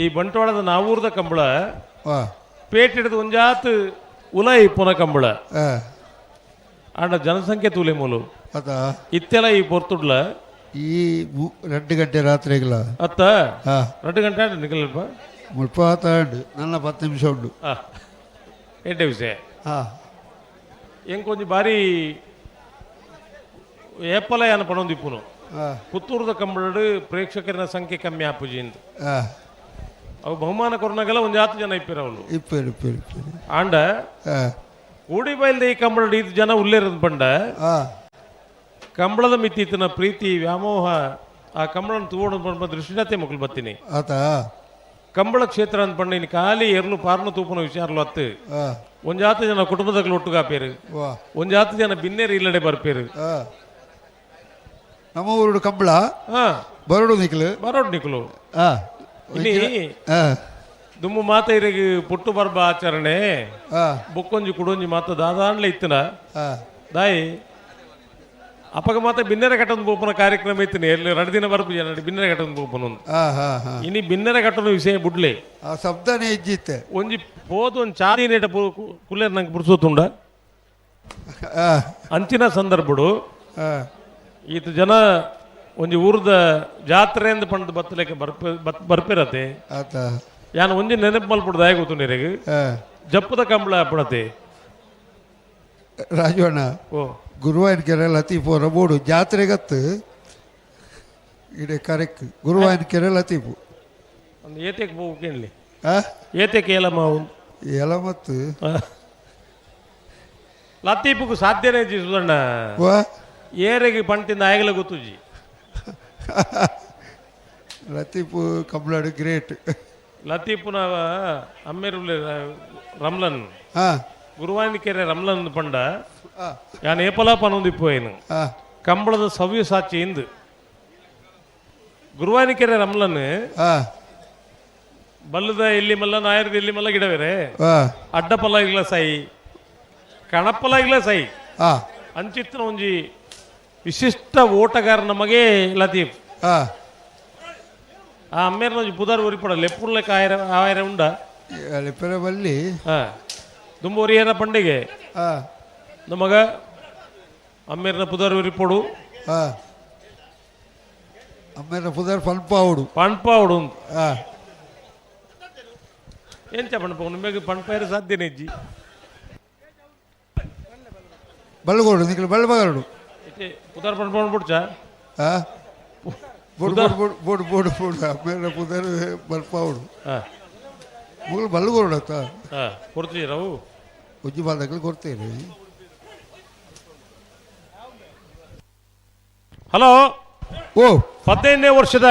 ಈ ಬಂಟ್ವಾಳದ ನಾವೂರದ ಕಂಬಳ ಪೇಟೆ ಹಿಡಿದು ಒಂಜಾತ್ ಉಲ ಇಪ್ಪುನ ಕಂಬಳ ಆಂಡ ಜನಸಂಖ್ಯೆ ತೂಲೆ ಮೂಲು ಇತ್ತೆಲ್ಲ ಈ ಪೊರ್ತುಡ್ಲ ಈ 2 ಗಂಟೆ ರಾತ್ರಿಗಳ ಅತ್ತ 2 ಗಂಟೆ ಆಂಡ ನಿಕಲ್ಪ ಮುಲ್ಪ ಆತಾಂಡು ನನ್ನ 10 ನಿಮಿಷ ಉಂಡು ಎಡ್ಡೆ ವಿಷಯ ಎಂಕೊಂಜಿ ಬಾರಿ ಏಪಲ ಯಾನ ಪಣೊಂದು ಇಪ್ಪುನು ಪುತ್ತೂರದ ಕಂಬಳ ಪ್ರೇಕ್ಷಕರ ಸಂಖ್ಯೆ ಕಮ್ಮಿ ಆಪುಜಿ ಅಂತ ಅವು ಬಹುಮಾನ ಕೊರನಾಗೆಲ್ಲ ಒಂದು 10 ಜನ ಇಪ್ಪಿರ ಅವಳು ಆಂಡ ಕೂಡಿ ಬೈಲ್ದ ಈ ಕಂಬಳ 5 ಜನ ಉಲ್ಲೇರದ ಬಂಡ ಕಂಬಳದ ಮಿತ್ತಿನ ಪ್ರೀತಿ ವ್ಯಾಮೋಹ ಆ ಕಂಬಳ ತಗೊಂಡು ಬಂದ ದೃಷ್ಟಿನತೆ ಮಕ್ಕಳು ಬರ್ತೀನಿ ಕಂಬಳ ಕ್ಷೇತ್ರ ಅಂತ ಪಂಡ ಇನ್ನು ಖಾಲಿ ಎರ್ಲು ಪಾರ್ನ ತೂಪನ ವಿಚಾರಲು ಅತ್ತು ಒಂದು 10 ಜನ ಕುಟುಂಬದಲ್ಲಿ ಒಟ್ಟುಗಾಪೇರು ಒಂದು 10 ಜನ ಬಿನ್ನೇರು ಇಲ್ಲಡೆ ಬರ್ಪೇರು ನಮ್ಮ ಊರು ಕಂಬಳ ಬರೋಡು ನಿಕ್ಲು ಇಲ್ಲಿ ದುಮ್ಮು ಮಾತ ಇರಗಿ ಪುಟ್ಟು ಬರ್ಬ ಆಚರಣೆ ಬುಕ್ಕೊಂಜಿ ಕುಡೊಂಜಿ ಮಾತ ದಾದಾಂಡ್ಲೆ ಇತ್ತನ ದಾಯಿ ಅಪ್ಪಗ ಮಾತ ಬಿನ್ನೆರೆ ಕಟ್ಟೊಂದು ಬೋಪನ ಕಾರ್ಯಕ್ರಮ ಇತ್ತಿನಿ ಎಲ್ಲಿ 2 ದಿನ ಬರ್ಬು ಜನ ಬಿನ್ನೆರೆ ಕಟ್ಟೊಂದು ಬೋಪನ ಇನಿ ಬಿನ್ನೆರೆ ಕಟ್ಟೊಂದು ವಿಷಯ ಬುಡ್ಲೆ ಶಬ್ದನೇ ಇಜ್ಜಿತ್ತೆ ಒಂಜಿ ಪೋದು ಒಂದು ಚಾದಿ ನೇಟ ಕುಲ್ಲೇರ್ ನಂಗೆ ಬುಡ್ಸೋತುಂಡ ಅಂಚಿನ ಸಂದರ್ಭಡು ಈತ ಜನ ಒಂಜಿ ಊರ್ದ ಜಾತ್ರೆ ಅಂತ ಪಂಡ ಬತ್ತಲೆಕ್ಕೆ ಬರ್ಪಿರತ್ತೆ ಯಾನು ಒಂಜಿ ನೆನಪು ಮಲ್ಪುಡ್ದು ಆಯ ಗೊತ್ತು ನೀರಿಗೆ ಜಪ್ಪದ ಕಂಬಳ ಪಡತೆ ರಾಜವಣ್ಣ ಗುರುವಾಯನ ಕೆರೆ ಲತೀಫ್ ಅವರ ಬೋಡು ಜಾತ್ರೆಗತ್ತು ಇಡೆ ಕರೆಕ್ಟ್ ಗುರುವಾಯನ ಕೆರೆ ಲತೀಫು ಒಂದು ಏತೆಗೆ ಹೋಗು ಕೇಳಲಿ ಏತೆಗೆ ಎಲಮತ್ತು ಲತೀಫ್ಗೂ ಸಾಧ್ಯನೇ ಜಿ ಸುಧಣ್ಣ ಏರೆಗೆ ಪಂಟಿಂದ ಆಗಲೇ ಗೊತ್ತು ಜಿ ಲತೀಫು ಕಂಬಳಾಡು ಗ್ರೇಟ್ ಲತೀಫ್ನ ಅಮ್ಮೇರುಲ್ಲೆ ರಮ್ಲನ್ ಗುರುವಾಯನ ಕೆರೆ ರಮ್ಲನ್ ಪಂಡ ಯಾನ್ ಏಪಲಾಪ ಅನ್ನೊಂದಿಪ್ಪೋಯ್ನು ಕಂಬಳದ ಸವ್ಯ ಸಾಚಿ ಇಂದು ಗುರುವಾಯನ ಕೆರೆ ರಮ್ಲನ್ ಬಲ್ಲದ ಎಲ್ಲಿ ಮಲ್ಲ ನಾಯರ್ದ ಎಲ್ಲಿ ಮಲ್ಲ ಗಿಡವೇರೆ ಅಡ್ಡಪಲ ಇಲ್ಲ ಸೈ ಕಣಪಲ ಇಲ್ಲ ಸೈ ಅಂಚಿತ್ತಿನ ಒಂಜಿ ವಿಶಿಷ್ಟ ಓಟಗಾರ ನಮಗೆ ಲತೀಫ್ ಆ ಅಮ್ಮೇರ್ನ ಪುದಾರ್ ಒರಿಪಡ ಲೆಪ್ಪುರ್ಲೆಕ್ಕ ಆಯ್ರ ಉಂಡ ಲೆಪ್ಪರ ಬಲ್ಲಿ ತುಂಬ ಒರಿಯರ ಪಂಡಿಗೆ ನಮಗ ಅಮ್ಮೇರ್ನ ಪುದಾರ್ ಒರಿಪೋಡು ಅಮ್ಮೇರ್ನ ಪುದಾರ್ ಪನ್ಪಾವುಡು ಎಂಚ ಪಣಪ ನಿಮಗೆ ಪಣ್ಪಾಯ್ರ ಸಾಧ್ಯನೇ ಇಜ್ಜಿ ಬಲ್ಗೋಡು ನಿಖಿಲ್ ಬಲ್ಬಗಾಡು ಪುದಾರ್ ಪಣ್ಪಾವಣ್ ಬಿಡ್ಚಾ ಬೋಡು ಅಮ್ಮೇರ್ನ ಪುದಾರ್ ಬಲ್ಪಾವುಡು ಮುಗ್ಳು ಬಲ್ಗೋಡು ಅತ್ತ ಕೊಡ್ತೀವಿ ನಾವು ಉಜ್ಜಿ ಬಾಲ್ದಾಗಲಿ ಕೊಡ್ತೇನೆ ಹಲೋ 15ನೇ ವರ್ಷದ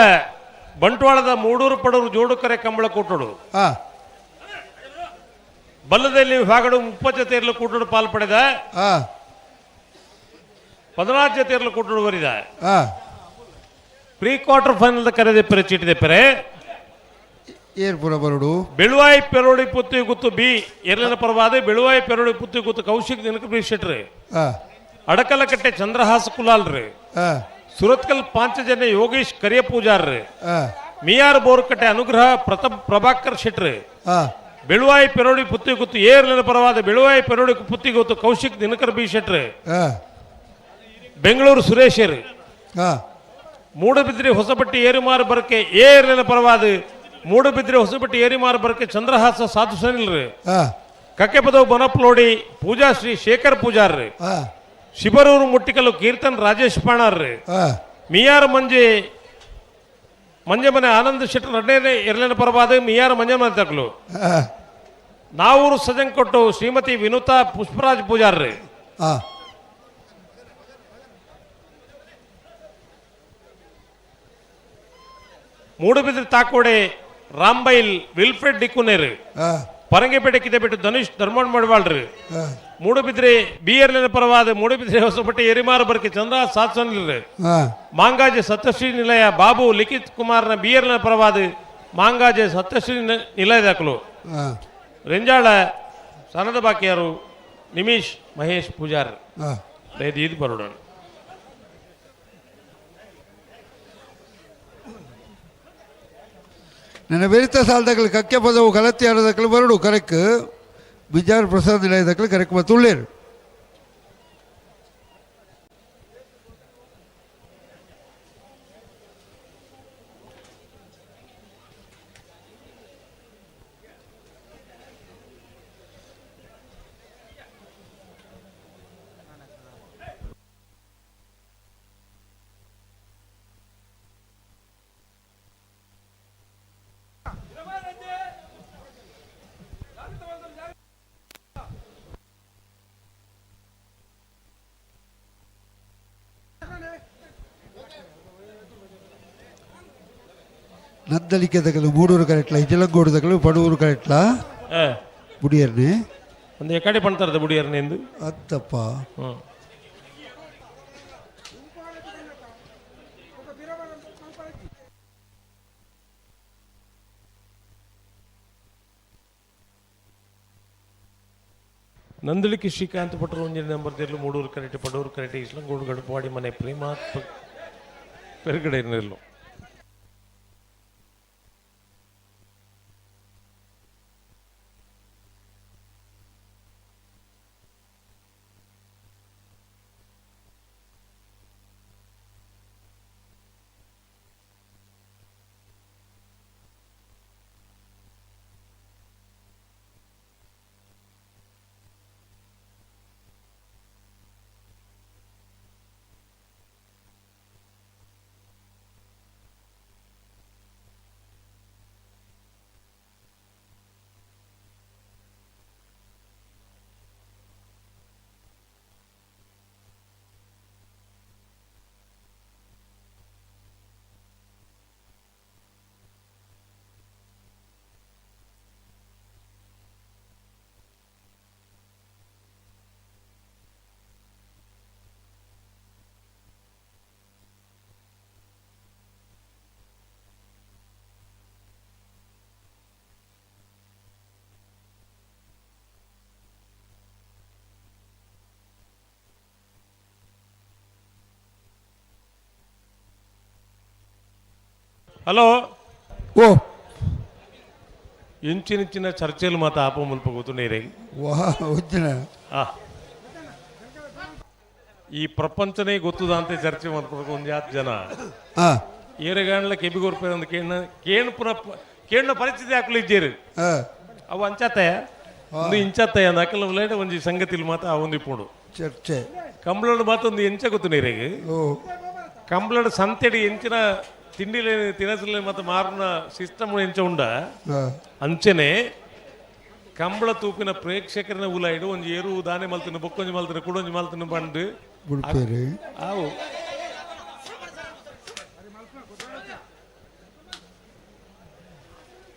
ಬಂಟ್ವಾಳದ ಮೂಡೂರು ಪಡೂರು ಜೋಡುಕರೆ ಕಂಬಳ ಕೂಟೋಡು ಬಲ್ಲದಲ್ಲಿ ವಿಭಾಗಡು 30 ಜೊತೆಯರ್ಲು ಕೂಟೋಡು ಪಾಲ್ಪಡೆದ 14 ಜೊತೆಯರ್ಲು ಕೂಟೋಡು ಬರಿದ ಪ್ರೀ ಕ್ವಾರ್ಟರ್ ಫೈನಲ್ ಕರೆದೆಪ್ಪರೆ ಚೀಟಿದೆಪ್ಪರೆ ಏರ್ಪುರ ಬರೋಡು ಬೆಳುವಾಯಿ ಪೆರೋಡಿ ಪುತ್ತಿ ಗುತ್ತು ಬಿ ಎರಲಿನ ಪರವಾದ ಬೆಳುವಾಯಿ ಪೆರೋಡಿ ಪುತ್ತಿ ಗುತ್ತು ಕೌಶಿಕ್ ದಿನಕ ಶೆಟ್ರಿ ಅಡಕಲಕಟ್ಟೆ ಚಂದ್ರಹಾಸ ಕುಲಾಲ್ರಿ ಸುರತ್ಕಲ್ 5 ಜನ ಯೋಗೇಶ್ ಕರಿಯ ಪೂಜಾರ್ರಿ ಮಿಯಾರ್ ಬೋರ್ಕಟ್ಟೆ ಅನುಗ್ರಹ ಪ್ರಭಾಕರ್ ಶೆಟ್ರಿ ಬೆಳುವಾಯಿ ಪೆರೋಡಿ ಪುತ್ತಿ ಗುತ್ತು ಏರ್ಲಿನ ಪರವಾದ ಬೆಳುವಾಯಿ ಪೆರೋಡಿ ಪುತ್ತಿ ಗುತ್ತು ಕೌಶಿಕ್ ದಿನಕರ್ ಬಿ ಶೆಟ್ರಿ ಬೆಂಗಳೂರು ಸುರೇಶರಿ ಮೂಡಬಿದ್ರಿ ಹೊಸಬಟ್ಟಿ ಏರಿಮಾರು ಬರಕೆ ಏರ್ಲಿನ ಪರವಾದ ಮೂಡಬಿದ್ರಿ ಹೊಸಬಟ್ಟಿ ಏರಿಮಾರು ಬರಕೆ ಚಂದ್ರಹಾಸ ಸಾಧು ಸನಿಲ್ರಿ ಕಕ್ಕೆಪದವು ಬನಪ್ಲೋಡಿ ಪೂಜಾ ಶ್ರೀ ಶೇಖರ್ ಪೂಜಾರ್ರಿ ಶಿಬರೂರು ಮುಟ್ಟಿಕಲ್ಲು ಕೀರ್ತನ್ ರಾಜೇಶ್ ಪಾಣಾರ್ರಿ ಮಿಯಾರ್ ಮಂಜೆ ಮನೆ ಆನಂದ್ ಶೆಟ್ಟರ್ ಎರಡನೇ ಎರಲಿನ ಪರವಾದ ಮಿಯಾರ್ ಮಂಜೆ ಮನೆ ತಕ್ಲು ನಾವೂರು ಸಜಂಕೊಟ್ಟು ಶ್ರೀಮತಿ ವಿನುತಾ ಪುಷ್ಪರಾಜ್ ಪೂಜಾರ್ರಿ ಮೂಡುಬಿದ್ರಿ ತಾಕೋಡೆ ರಾಂಬೈಲ್ ವಿಲ್ಫ್ರೆಡ್ ಡಿಕುನೇರ್ ಪರಂಗೆಪೇಟೆ ಕಿದೆಬಿಟ್ಟು ಧನುಷ್ ಧರ್ಮಣ್ಣ ಮಡಿವಾಳ್ರಿ ಮೂಡುಬಿದ್ರಿ ಬಿಯರ್ಲಿನ ಪರವಾದ ಮೂಡುಬಿದ್ರಿ ಹೊಸಪಟ್ಟಿ ಎರಿಮಾರು ಬರ್ಕೆ ಚಂದ್ರ ಸಾತ್ಸನ್ರಿ ಮಾಂಗಾಜೆ ಸತ್ಯಶ್ರೀ ನಿಲಯ ಬಾಬು ಲಿಖಿತ್ ಕುಮಾರ್ನ ಬಿಯರ್ಲಿನ ಪರವಾದ ಮಾಂಗಾಜೆ ಸತ್ಯಶ್ರೀ ನಿಲಯದಾಕಲು ರೆಂಜಾಳ ಸನದ ಬಾಕಿಯಾರು ನಿಮಿಷ್ ಮಹೇಶ್ ಪೂಜಾರ್ ಇದು ಬರೋಣ ನನ್ನ ಬೆರಿತ ಸಾಲದಾಗಲಿ ಕಕ್ಕೆ ಪದವು ಗಲತಿ ಆಡೋದಕ್ಕಲು ಬರಡು ಕರೆಕ್ ಬಿಜಾರ್ ಪ್ರಸಾದ್ ನಿಲಯದಕ್ಕಲು ಕರೆಕ್ ತುಳ್ಳೇರು ನದ್ದಲಿಕೆ ತಗಲು ಮೂಡೂರು ಕರೆಕ್ಟ್ಲ ಇಜಲಂಗೋಡು ತಗಲು ಪಡೂರು ಕರೆಕ್ಟ್ಲ ಬುಡಿಯರ್ನೆ ಒಂದು ಎಕಡೆ ಪಣ್ತಾರದ ಬುಡಿಯರ್ನೆಂದು ಅತ್ತಪ್ಪ ನಂದಳಿಕೆ ಶ್ರೀಕಾಂತ್ ಪಟರು ಒಂಜಿನ ನಂಬರ್ ತೆರಲು ಮೂಡೂರು ಕರೆಕ್ಟ್ ಪಡೂರು ಕರೆಕ್ಟ್ ಇಸ್ಲಂಗೋಡು ಗಡುಪಾಡಿ ಮನೆ ಪ್ರೇಮಾತ್ಮಕ ಪೆರುಗಡೆ ನೆರಲು ಹಲೋ ಓ ಇಂಚಿನ ಚರ್ಚೆಲು ಮಾತ ಆಪ ಮುಲ್ಪ ಗೊತ್ತುನೇರೆ ಈ ಪ್ರಪಂಚನೇ ಗೊತ್ತದ ಅಂತ ಚರ್ಚೆ ಮಾಡ್ಬೇಕು ಒಂದು ಯಾತ್ ಜನ ಏರೆಗಾಣ್ಲ ಕೆಬಿಗೋರ್ಪೆ ಒಂದು ಕೇಣ ಪರಿಸ್ಥಿತಿ ಹಾಕಲಿದ್ದೇರು ಅವು ಅಂಚಾತಯ ಒಂದು ಇಂಚಾತಯ ಅಂದಾಕಲ್ಲ ಉಲ್ಲೇಟ ಒಂಜಿ ಸಂಗತಿಲ್ ಮಾತ ಅವೊಂದು ಇಪ್ಪುಂಡು ಚರ್ಚೆ ಕಂಬ್ಳಡ್ ಮಾತ ಒಂದು ಎಂಚ ಗೊತ್ತು ನೀರಿಗೆ ಕಂಬ್ಳಡ್ ಸಂತೆಡಿ ಎಂಚಿನ ತಿಂಡಿಲೆ ತಿನಸಲೆ ಮತ್ತು ಮಾರಿನ ಸಿಸ್ಟಮ್ ಎಂಚ ಉಂಡ ಅಂಚನೆ ಕಂಬಳ ತೂಪಿನ ಪ್ರೇಕ್ಷಕರನ್ನ ಉಲಾಯ್ಡು ಒಂದು ಏರು ದಾನೆ ಮಲ್ತಿನ ಬೊಕ್ಕೊಂಜಿ ಮಲ್ತಿನ ಕುಡೊಂಜಿ ಮಲ್ತಿನ ಬಂದು ಅವು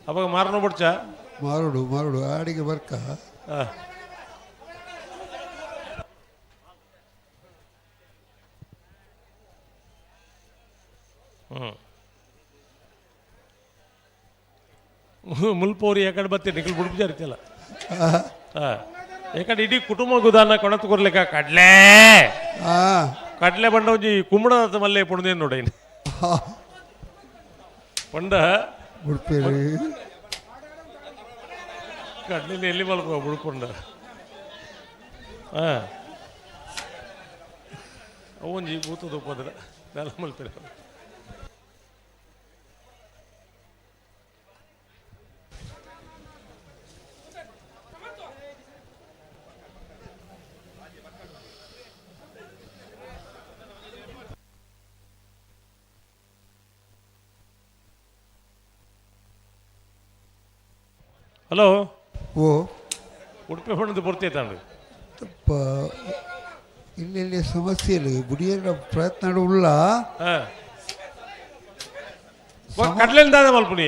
ಅವಾಗ ಮಾರನ ಬಡ್ಚ ಮಾರುಡು ಆಡಿಗೆ ಬರ್ಕ ಮುಲ್ಪೋರಿ ಯಾಕಡೆ ಬತ್ತೆ ನಿಖಲ್ ಬಿಡ್ಬು ಜಾರಿತಲ್ಲ ಯಾಕಡೆ ಇಡೀ ಕುಟುಂಬ ಗುದಾನ ಕೊಣತ್ ಕೊರ್ಲಿಕ್ಕ ಕಡ್ಲೆ ಬಂಡ ಒಂಜಿ ಕುಂಬಳದ ಮಲ್ಲೆ ಪುಣ್ದೇನು ನೋಡಿ ಪಂಡ ಕಡ್ಲಿನ ಎಲ್ಲಿ ಮಲ್ಕೋ ಬುಡ್ಕೊಂಡ ಅವೊಂಜಿ ಭೂತದ ಉಪದ್ರ ನೆಲ ಮಲ್ತಾರೆ ಹಲೋ ಓ ಉಡುಪಿ ಹೊಣ್ಣದು ಬರ್ತೈತಾಂಡು ಇಲ್ಲಿ ಸಮಸ್ಯೆ ಇಲ್ಲ ಬುಡಿಯರ ಪ್ರಯತ್ನ ಉಳ್ಳ ಕಡ್ಲೆಂದ ಮಲ್ಪುನಿ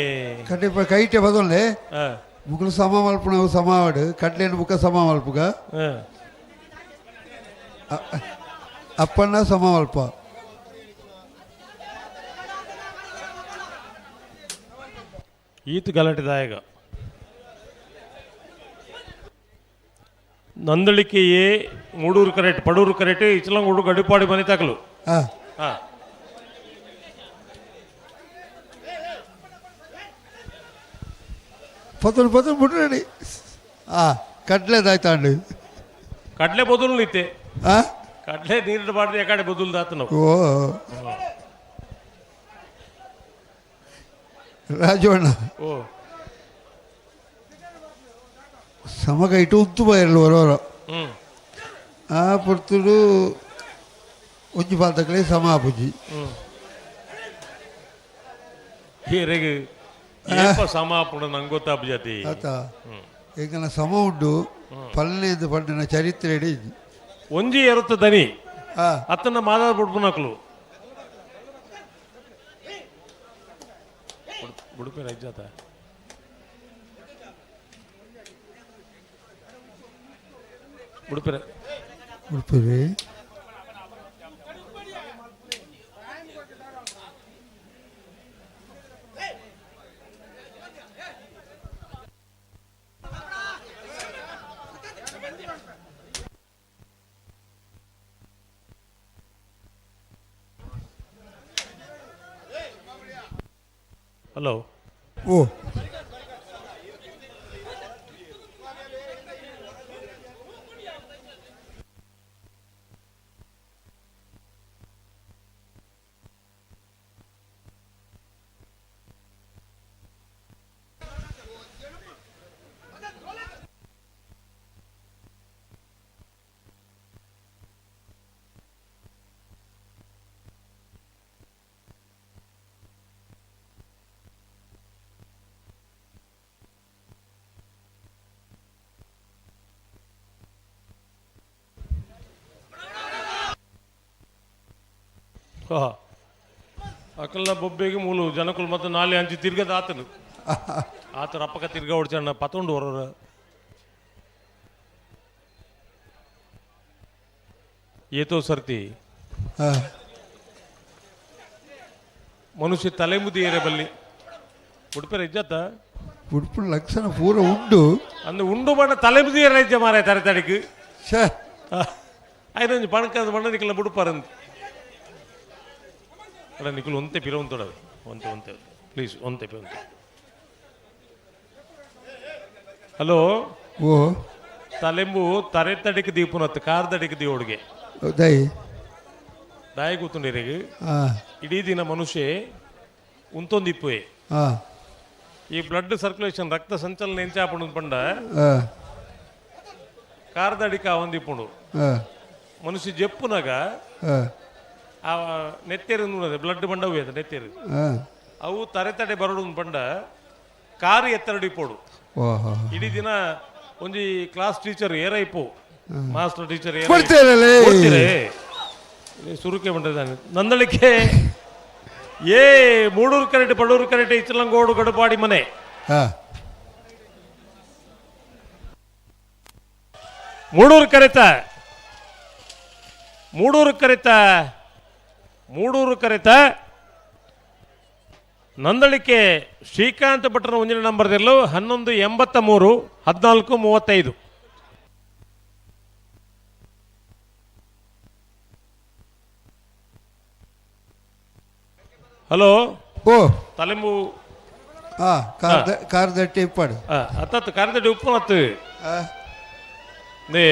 ಕಡ್ಲೆ ಕೈಟೆ ಬದೊಲ್ಲೆ ಮುಗ್ಳು ಸಮ ಮಲ್ಪುಣ ಸಮಾವಡು ಕಡ್ಲೆನ ಬುಕ್ಕ ಸಮ ಮಲ್ಪುಗ ಅಪ್ಪಣ್ಣ ಸಮ ಮಲ್ಪ ಈತ ಗಲಾಟೆದಾಯಕ ನಂದಳಿಕೆಯೇ ಮೂಡೂರು ಕರೆಕ್ಟ್ ಪಡೂರು ಕರೆಕ್ಟ್ ಇಚಲಂಗೋಡು ಗಡಿಪಾಡಿ ಮನೆ ತಗಲು ಪದಲು ಬಿಡ್ರಿ ಕಡ್ಲೆದಾಯ್ತಾಂಡು ಕಡ್ಲೆ ಬದುಲು ಇತ್ತೆ ಕಡ್ಲೆ ನೀರು ಬಾಡ್ದು ಯಾಕಡೆ ಬದುಲ್ದಾತ ನಾವು ಓ ರಾಜವಣ್ಣ ಓ ಸಮಗ ಇಟ್ಟು ಉತ್ತು ಬಯರ್ಲು ಬರೋರು ಆ ಪುರ್ತುಡು ಒಂಜಿ ಪಾತಕಲೇ ಸಮ ಆಪುಜಿ ಹೇರೆಗೆ ಸಮಾಪುಣ ನಂಗೆ ಗೊತ್ತಾಪ ಜಾತಿ ಆತ ಈಗ ಸಮ ಉಂಡು ಪಲ್ಲೆದು ಪಂಡಿನ ಚರಿತ್ರೆ ಇಡೀ ಒಂಜಿ ಎರುತ್ತ ದನಿ ಅತ್ತನ್ನ ಮಾತಾಡ ಬಿಡ್ಪುನಕ್ಲು ಉಡುಪಿ ರೈಜಾತ ಉಡುಪಿ ಉಡುಪಿ ಹಲೋ ಓ ಅಕಲ್ನ ಬೊಬ್ಬೆಗೆ ಮೂಲು ಜನಕುಲು ಮತ್ತೆ ನಾಳೆ ಅಂಚಿ ತಿರ್ಗದ ಆತನು ಆತರ ಅಪ್ಪಕ ತಿರ್ಗ ಹೊಡ್ಚಣ್ಣ ಪತ್ತೊಂಡು ಹೊರ ಏತೋ ಸರ್ತಿ ಮನುಷ್ಯ ತಲೆ ಮುದಿ ಏರೆ ಬಲ್ಲಿ ಉಡುಪಿ ಇಜ್ಜತ್ತ ಉಡುಪಿ ಲಕ್ಷಣ ಪೂರ ಉಂಡು ಅಂದು ಉಂಡು ಬಣ್ಣ ತಲೆ ಮುದಿ ರೈಜ ಮಾರ ತರೆ ತಡಿಕ್ ಐದು ಪಣಕದ ಬಣ್ಣ ನಿಕ್ಕಲ ಬುಡುಪಾರಂತ ಅಲ್ಲ ನಿಖಿಲ್ ಒಂತೆ ಪಿರ ಒಂತೊಡದು ಒಂತೆ ಪ್ಲೀಸ್ ಒಂತೆ ಹಲೋ ಓ ತಲೆಂಬು ತರೆ ತಡಿಕ್ ದೀಪುನತ್ತು ಕಾರ್ ತಡಿಕ್ ದೀವೊಡ್ಗೆ ದಾಯ ಕೂತುಂಡಿರಿಗೆ ಇಡೀ ದಿನ ಮನುಷ್ಯ ಉಂತೊಂದಿಪ್ಪುವೆ ಈ ಬ್ಲಡ್ ಸರ್ಕ್ಯುಲೇಷನ್ ರಕ್ತ ಸಂಚಲನ ಎಂಚಾಪುಂಡು ಪಂಡ ಕಾರ್ ತಡಿಕ ಒಂದಿಪ್ಪುಂಡು ಮನುಷ್ಯ ಜಪ್ಪುನಾಗ ಆ ನೆತ್ತೇರು ಬ್ಲಡ್ ಬಂಡವು ಅದು ನೆತ್ತೇರು ಅವು ತರೆ ತಡೆ ಬರೋಡು ಪಂಡ ಕಾರು ಎತ್ತರಡಿಪೋಡು ಇಡೀ ದಿನ ಒಂಜಿ ಕ್ಲಾಸ್ ಟೀಚರ್ ಏರೈಪೋ ಮಾಸ್ಟರ್ ಟೀಚರ್ ಸುರುಕೆ ಬಂದಿದ್ದಾನೆ ನಂದಳಿಕೆ ಏ ಮೂಡೂರು ಕರೆಕ್ಟ್ ಪಡೂರು ಕರೆಕ್ಟ್ ಇಚ್ಚಲಂಗೋಡು ಗಡುಪಾಡಿ ಮನೆ ಮೂಡೂರು ಕರೆತ ನಂದಳಿಕೆ ಶ್ರೀಕಾಂತ್ ಭಟ್ರ ಒಂದಿನ ನಂಬರ್ದಲ್ಲೂ 1183 1435. ಹಲೋ ಓ ತಲೆಂಬು ಕಾರ್ದಟ್ಟಿ ಇಪ್ಪಡು ಅತ್ತತ್ತು ಕಾರ್ದಟ್ಟಿ ಉಪ್ಪು ಮತ್ತು ನೇ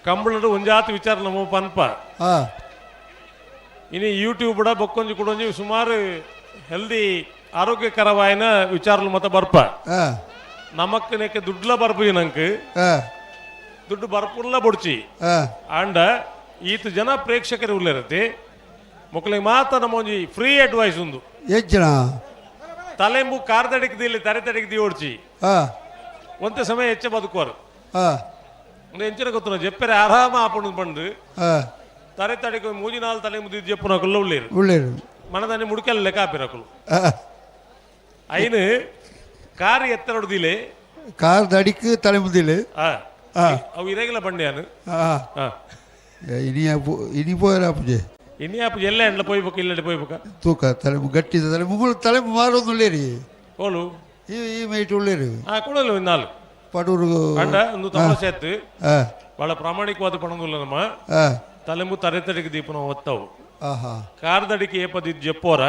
ಕಂಬಳಡು ಒಂಜಾತು ವಿಚಾರ ನಮ್ಮ ಪನ್ಪ ಇನಿ ಯೂಟ್ಯೂಬ್ ಬಡ ಬೊಕ್ಕೊಂಜಿ ಕೊಡೊಂಜಿ ಸುಮಾರು ಹೆಲ್ದಿ ಆರೋಗ್ಯಕರವಾಯಿನ ವಿಚಾರಲು ಮತ ಬರ್ಪ ನಮಕ್ ನೆಕ್ಕೆ ದುಡ್ಲ ಬರ್ಪು ನಂಕ್ ದುಡ್ಡು ಬರ್ಪುಲ್ಲ ಬೊಡ್ಚಿ ಅಂಡ ಈತ ಜನ ಪ್ರೇಕ್ಷಕರು ಉಳ್ಳರತ್ತೆ ಮಕ್ಕಳಿಗೆ ಮಾತ್ರ ನಮ್ಮ ಒಂಜಿ ಫ್ರೀ ಅಡ್ವೈಸ್ ಉಂದು ಹೆಚ್ಚಿನ ತಲೆಂಬು ಕಾರ್ದಡಿಕ್ದಿಲ್ಲಿ ತರೆ ತಡಿಕ್ದಿ ಓಡ್ಚಿ ಒಂತೆ ಸಮಯ ಹೆಚ್ಚ ಬದುಕುವರು ಎಂಚಿನ ಗೊತ್ತು ಜೆಪ್ಪರೆ ಆರಾಮ ಆಪುಂಡು ಬಂದು ತರೆ ತಡಿಕ ಮೂಜಿ ನಾಲ್ ತಲೆ ಮುದಿ ಜೆಪ್ಪುನ ಉಳ್ಳೇರು ಮನದಾನಿ ಮುಡುಕಲ್ಲ ಲೆಕ್ಕ ಹಾಪಿರಕಲು ಐನು ಕಾರ್ ಎತ್ತರಡಿದಿಲೆ ಕಾರ್ ದಡಿಕ್ ತಲೆ ಮುದಿಲೆ ಅವು ಇರೇಗಲ ಬಂಡೆಯಾನು ಇನಿ ಪೋಯರಾಪುಜೆ ಇನಿ ಆಪು ಎಲ್ಲ ಎಂಡ್ಲ ಪೋಯ್ಬೇಕು ಇಲ್ಲ ಪೋಯ್ಬೇಕ ತೂಕ ತಲೆ ಗಟ್ಟಿದ ತಲೆ ಮುಗುಳು ತಲೆ ಮಾರೋದು ಉಳ್ಳೇರಿ ಕೋಲು ಈ ಮೈಟ್ ಉಳ್ಳೇರು ಕೊಡಲು ನಾಲ್ ಪಡೂರು ಕಂಡ ಒಂದು ತಮಾಷೆ ಎತ್ತು ಬಹಳ ಪ್ರಾಮಾಣಿಕವಾದ ಪಣದಿಲ್ಲ ನಮ್ಮ ತಲೆಂಬು ತರೆ ತಡಿಗೆ ದೀಪನ ಒತ್ತವು ಕಾರ್ದಡಿಕೆ ಏಪದಿದ್ ಜಪ್ಪೋರ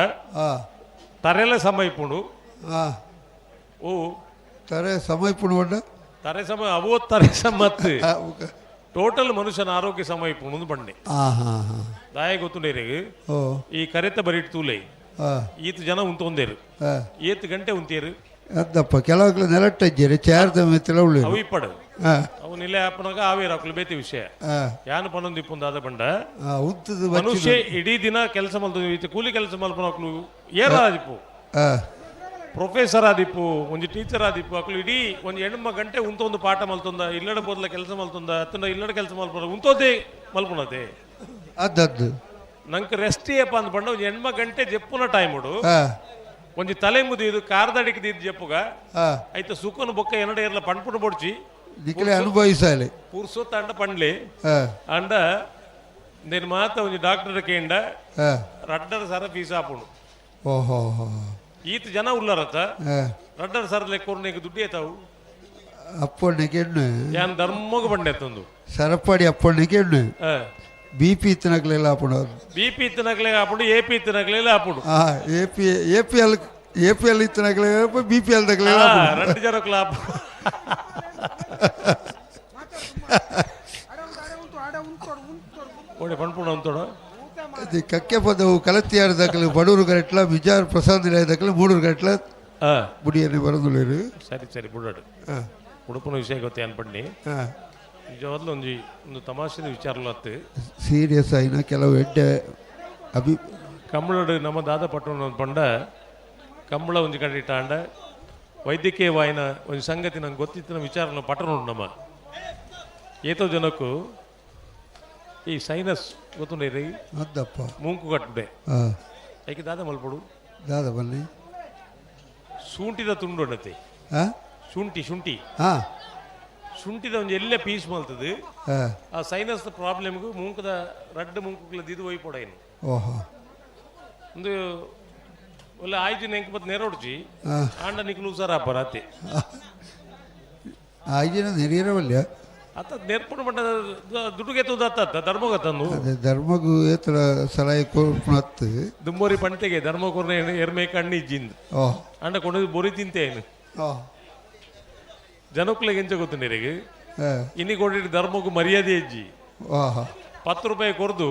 ತರೆಲ್ಲ ಸಮಯಪುಂಡು ಓ ತರೆ ಸಮಯಪುಂಡು ಬಂಡ ತರೆ ಸಮಯ ಅವೋ ತರೆ ಸಮತ್ತು ಟೋಟಲ್ ಮನುಷ್ಯನ ಆರೋಗ್ಯ ಸಮಯಪುಂಡು ಬಂಡೆ ದಾಯ ಗೊತ್ತುಂಡೇರಿಗೆ ಈ ಕರೆತ ಬರಿಟ್ ತೂಲೆ ಈತ ಜನ ಉಂತೊಂದೇರು ಏತ್ ಗಂಟೆ ಉಂತೇರು ಅದಪ್ಪ ಕೆಲವು ನೆಲಟ್ಟಜ್ಜೇರಿ ಚಾರ್ದ ಮೆತ್ತಲ ಉಳ್ಳಿ ಅವು ಇಪ್ಪಡು ಅವು ನಿಲೆ ಆಪನಾಗ ಆವೇರಾಕಲು ಬೇತಿ ವಿಷಯ ಯಾನು ಪನ್ನೊಂದು ಇಪ್ಪುಂದಾದ ಬಂಡ ಮನುಷ್ಯ ಇಡೀ ದಿನ ಕೆಲಸ ಮಲ್ತು ಕೂಲಿ ಕೆಲಸ ಮಲ್ಪನಕ್ಲು ಏರಾದಿಪ್ಪು ಪ್ರೊಫೆಸರ್ ಆದಿಪ್ಪು ಒಂಜಿ ಟೀಚರ್ ಆದಿಪ್ಪು ಅಕ್ಲು ಇಡೀ ಒಂಜಿ ಹೆಣ್ಣು ಗಂಟೆ ಉಂತೊಂದು ಪಾಠ ಮಲ್ತೊಂದ ಇಲ್ಲಡ ಬೋದ್ಲ ಕೆಲಸ ಮಲ್ತೊಂದ ಅತ್ತಂದ ಇಲ್ಲಡ ಕೆಲಸ ಮಲ್ಪನ ಉಂತೋದೇ ಮಲ್ಪುನತೆ ಅದದ್ದು ನಂಗೆ ರೆಸ್ಟ್ ಏಪ ಅಂದ್ ಬಂಡ ಒಂಜಿ ಹೆಣ್ಮ ಗಂಟೆ ಜೆಪ್ಪುನ ಟೈಮ್ ಉಡು ಒಂಜಿ ತಲೆ ಮುದಿದು ಕಾರ್ದಡಿಗೆ ದಿದ್ದು ಜಪ್ಪುಗ ಐತ ಸುಖನ ಬೊಕ್ಕ ಎರಡ ಏರ್ಲ ಪಂಡ್ಪುಣ ಬೊಡ್ಚಿ ನಿಖಲೆ ಅನುಭವಿಸಾಲೆ ಪುರ್ಸೊತ್ತ ಅಂಡ ಪಂಡ್ಲಿ ಅಂಡ నేను మాత ಒಂಜಿ ಡಾಕ್ಟರ್ ಕೇಂಡ ರಡ್ಡರ ಸರ ಫೀಸ್ ಆಪುಂಡು ಓಹೋ ಈತ ಜನ ಉಳ್ಳರತ್ತ ರಡ್ಡರ ಸರ ಲೆಕ್ಕೋರು ನೀಗ ದುಡ್ಡು ಏತಾವು ಅಪ್ಪಣ್ಣೆಗೆಣ್ಣು ಯಾನ್ ಧರ್ಮಗ ಬಂಡೆ ತಂದು ಸರಪಾಡಿ ಅಪ್ಪಣ್ಣೆಗೆಣ್ಣು ಬಿಪಿ ಇತ್ತನಗಲೆಲ್ಲ ಆಪುಂಡು ಬಿಪಿ ಇತ್ತನಗಲೆ ಆಪುಂಡು ಎಪಿ ಇತ್ತನಗಲೆಲ್ಲ ಆಪುಂಡು ಎಪಿಎಲ್ ಇತ್ತನಗಲೆ ಬಿಪಿಎಲ್ ತಗಲೆಲ್ಲ రెండు ಜನಕ್ಕಲ ಓಡಿ ಪಂಡ್ಪುಣ ಅಂತೋಡು ಕಕ್ಕೆ ಪದವು ಕಲತಿಯಾರ ದಕ್ಕಲು ಬಡೂರು ಗಟ್ಲ ವಿಜಾರ ಪ್ರಸಾದ್ ನಿಲಯ ದಕ್ಕಲು ಮೂಡೂರು ಗಟ್ಲ ಬುಡಿಯನ್ನೇ ಬರೋದಿಲ್ಲ ಸರಿ ಸರಿ ಬುಡಾಡು ಉಡುಪನ ವಿಷಯ ಗೊತ್ತೇ ಅನ್ಪಣ್ಣಿ ನಿಜವಾದ್ಲು ಒಂದು ತಮಾಷೆದ ವಿಚಾರಲತ್ತು ಸೀರಿಯಸ್ ಆಯ್ನ ಕೆಲವು ಎಡ್ಡೆ ಕಂಬಳಡು ನಮ್ಮ ದಾದ ಪಟ್ಟಣ ಪಂಡ ಕಂಬಳ ಒಂಜಿ ಕಡೆ ಇಟ್ಟಾಂಡ ವೈದ್ಯಕೀಯ ವಾಯಿನ ಒಂದು ಸಂಗತಿ ನಂಗೆ ಗೊತ್ತಿತ್ತಿನ ವಿಚಾರ ಪಟ್ಟಣ ಉಂಟು ನಮ್ಮ ಏತೋ ಜನಕ್ಕೂ ಈ ಸೈನಸ್ ಗೊತ್ತುಂಡೇರಿ ಅದಪ್ಪ ಮೂಂಕು ಕಟ್ಟುಡೆ ಯಾಕೆ ದಾದ ಮಲ್ಪಡು ದಾದ ಬನ್ನಿ ಶುಂಠಿದ ತುಂಡು ಉಂಡತೆ ಶುಂಠಿ ಶುಂಠಿ ಶುಂಠಿದ ಒಂದು ಎಲ್ಲೇ ಪೀಸ್ ಮಲ್ತದು ಆ ಸೈನಸ್ ಪ್ರಾಬ್ಲಮ್ಗೂ ಮೂಂಕದ ರಡ್ಡು ಮೂಂಕುಗಳ ದಿದು ಒಯ್ಪೋಡ ಏನು ಒಂದು ಒಳ್ಳೆ ಆಯ್ತು ನೆಂಕ್ ಮತ್ತೆ ನೆರೊಡ್ಚಿ ಆಂಡ ನಿಕ್ಲು ಉಸಾರ ಅತ್ತೆ ಆಯ್ಜಿನ ನೆರೆಯಿರವಲ್ಲ ಅತ್ತ ನೆರ್ಪಣ ಮಟ್ಟ ದುಡ್ಡುಗೆ ತುದತ್ತ ಧರ್ಮಗ ತಂದು ಧರ್ಮಗೂ ಏತರ ಸಲಹೆ ಕೊರ್ಪುಣತ್ತು ದುಂಬೋರಿ ಪಂಟೆಗೆ ಧರ್ಮ ಕೊರ್ನೆ ಎರ್ಮೆ ಕಣ್ಣಿ ಇಜ್ಜಿಂದು ಅಂಡ ಕೊಂಡು ಬೊರಿ ತಿಂತೇನು ಜನಕ್ಕೂಲೆಗೆ ಎಂಚ ಗೊತ್ತು ನೀರಿಗೆ ಇನ್ನಿ ಕೊಟ್ಟಿಟ್ಟು ಧರ್ಮಕ್ಕೂ ಮರ್ಯಾದೆ ಇಜ್ಜಿ 10 ರೂಪಾಯಿ ಕೊರ್ದು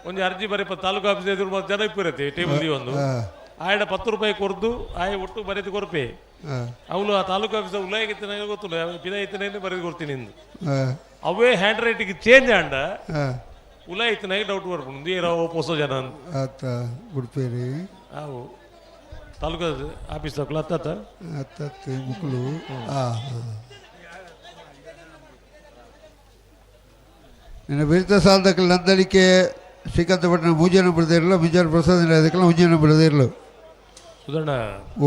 ಒಂದು ಅರ್ಜಿ ಬರೀ ತಾಲೂಕು ಆಫೀಸ್ ಎದುರು ಜನ ಇಪ್ಪಿರತ್ತೆ ಟೇಬಲ್ ಒಂದು ಆಯ್ಡ 10 ರೂಪಾಯಿ ಕೊರ್ದು ಆಯ್ ಒಟ್ಟು ಬರೀತಿ ಕೊರಪೆ ಅವಳು ಆ ತಾಲೂಕು ಆಫೀಸ್ ಉಲ್ಲಾಯಿನ ಗೊತ್ತಿಲ್ಲ ಪಿದ ಇತ್ತನೇನೆ ಬರೀದು ಕೊಡ್ತೀನಿ ಇಂದು ಅವೇ ಹ್ಯಾಂಡ್ ರೈಟಿಂಗ್ ಚೇಂಜ್ ಆಂಡ ಉಲ್ಲಾಯಿತನಾಗಿ ಡೌಟ್ ಬರ್ಕೊಂಡು ಏರಾವ ಹೊಸ ಜನ ಅಂತ ಗುಡ್ಪೇರಿ ಅವು ತಾಲೂಕು ಆಫೀಸ್ ತಗೊಳ್ಳ ಹತ್ತ ಮುಕ್ಕಳು ನಿನ್ನ ಬೆರಿತ ಸಾಲದಕ್ಕಲ್ಲ ನಂದಳಿಕೆ ಶ್ರೀಕಾಂತಪಟ್ಟಣ ಮೂಜನ ಬಿಡದೇ ಇರಲ್ಲ ವಿಜಾರ ಪ್ರಸಾದ ನಿಲಯದಕ್ಕೆಲ್ಲ ಮುಂಜಾನೆ ಬಿಡದೇ ಇರಲು ಸುಧಣ್ಣ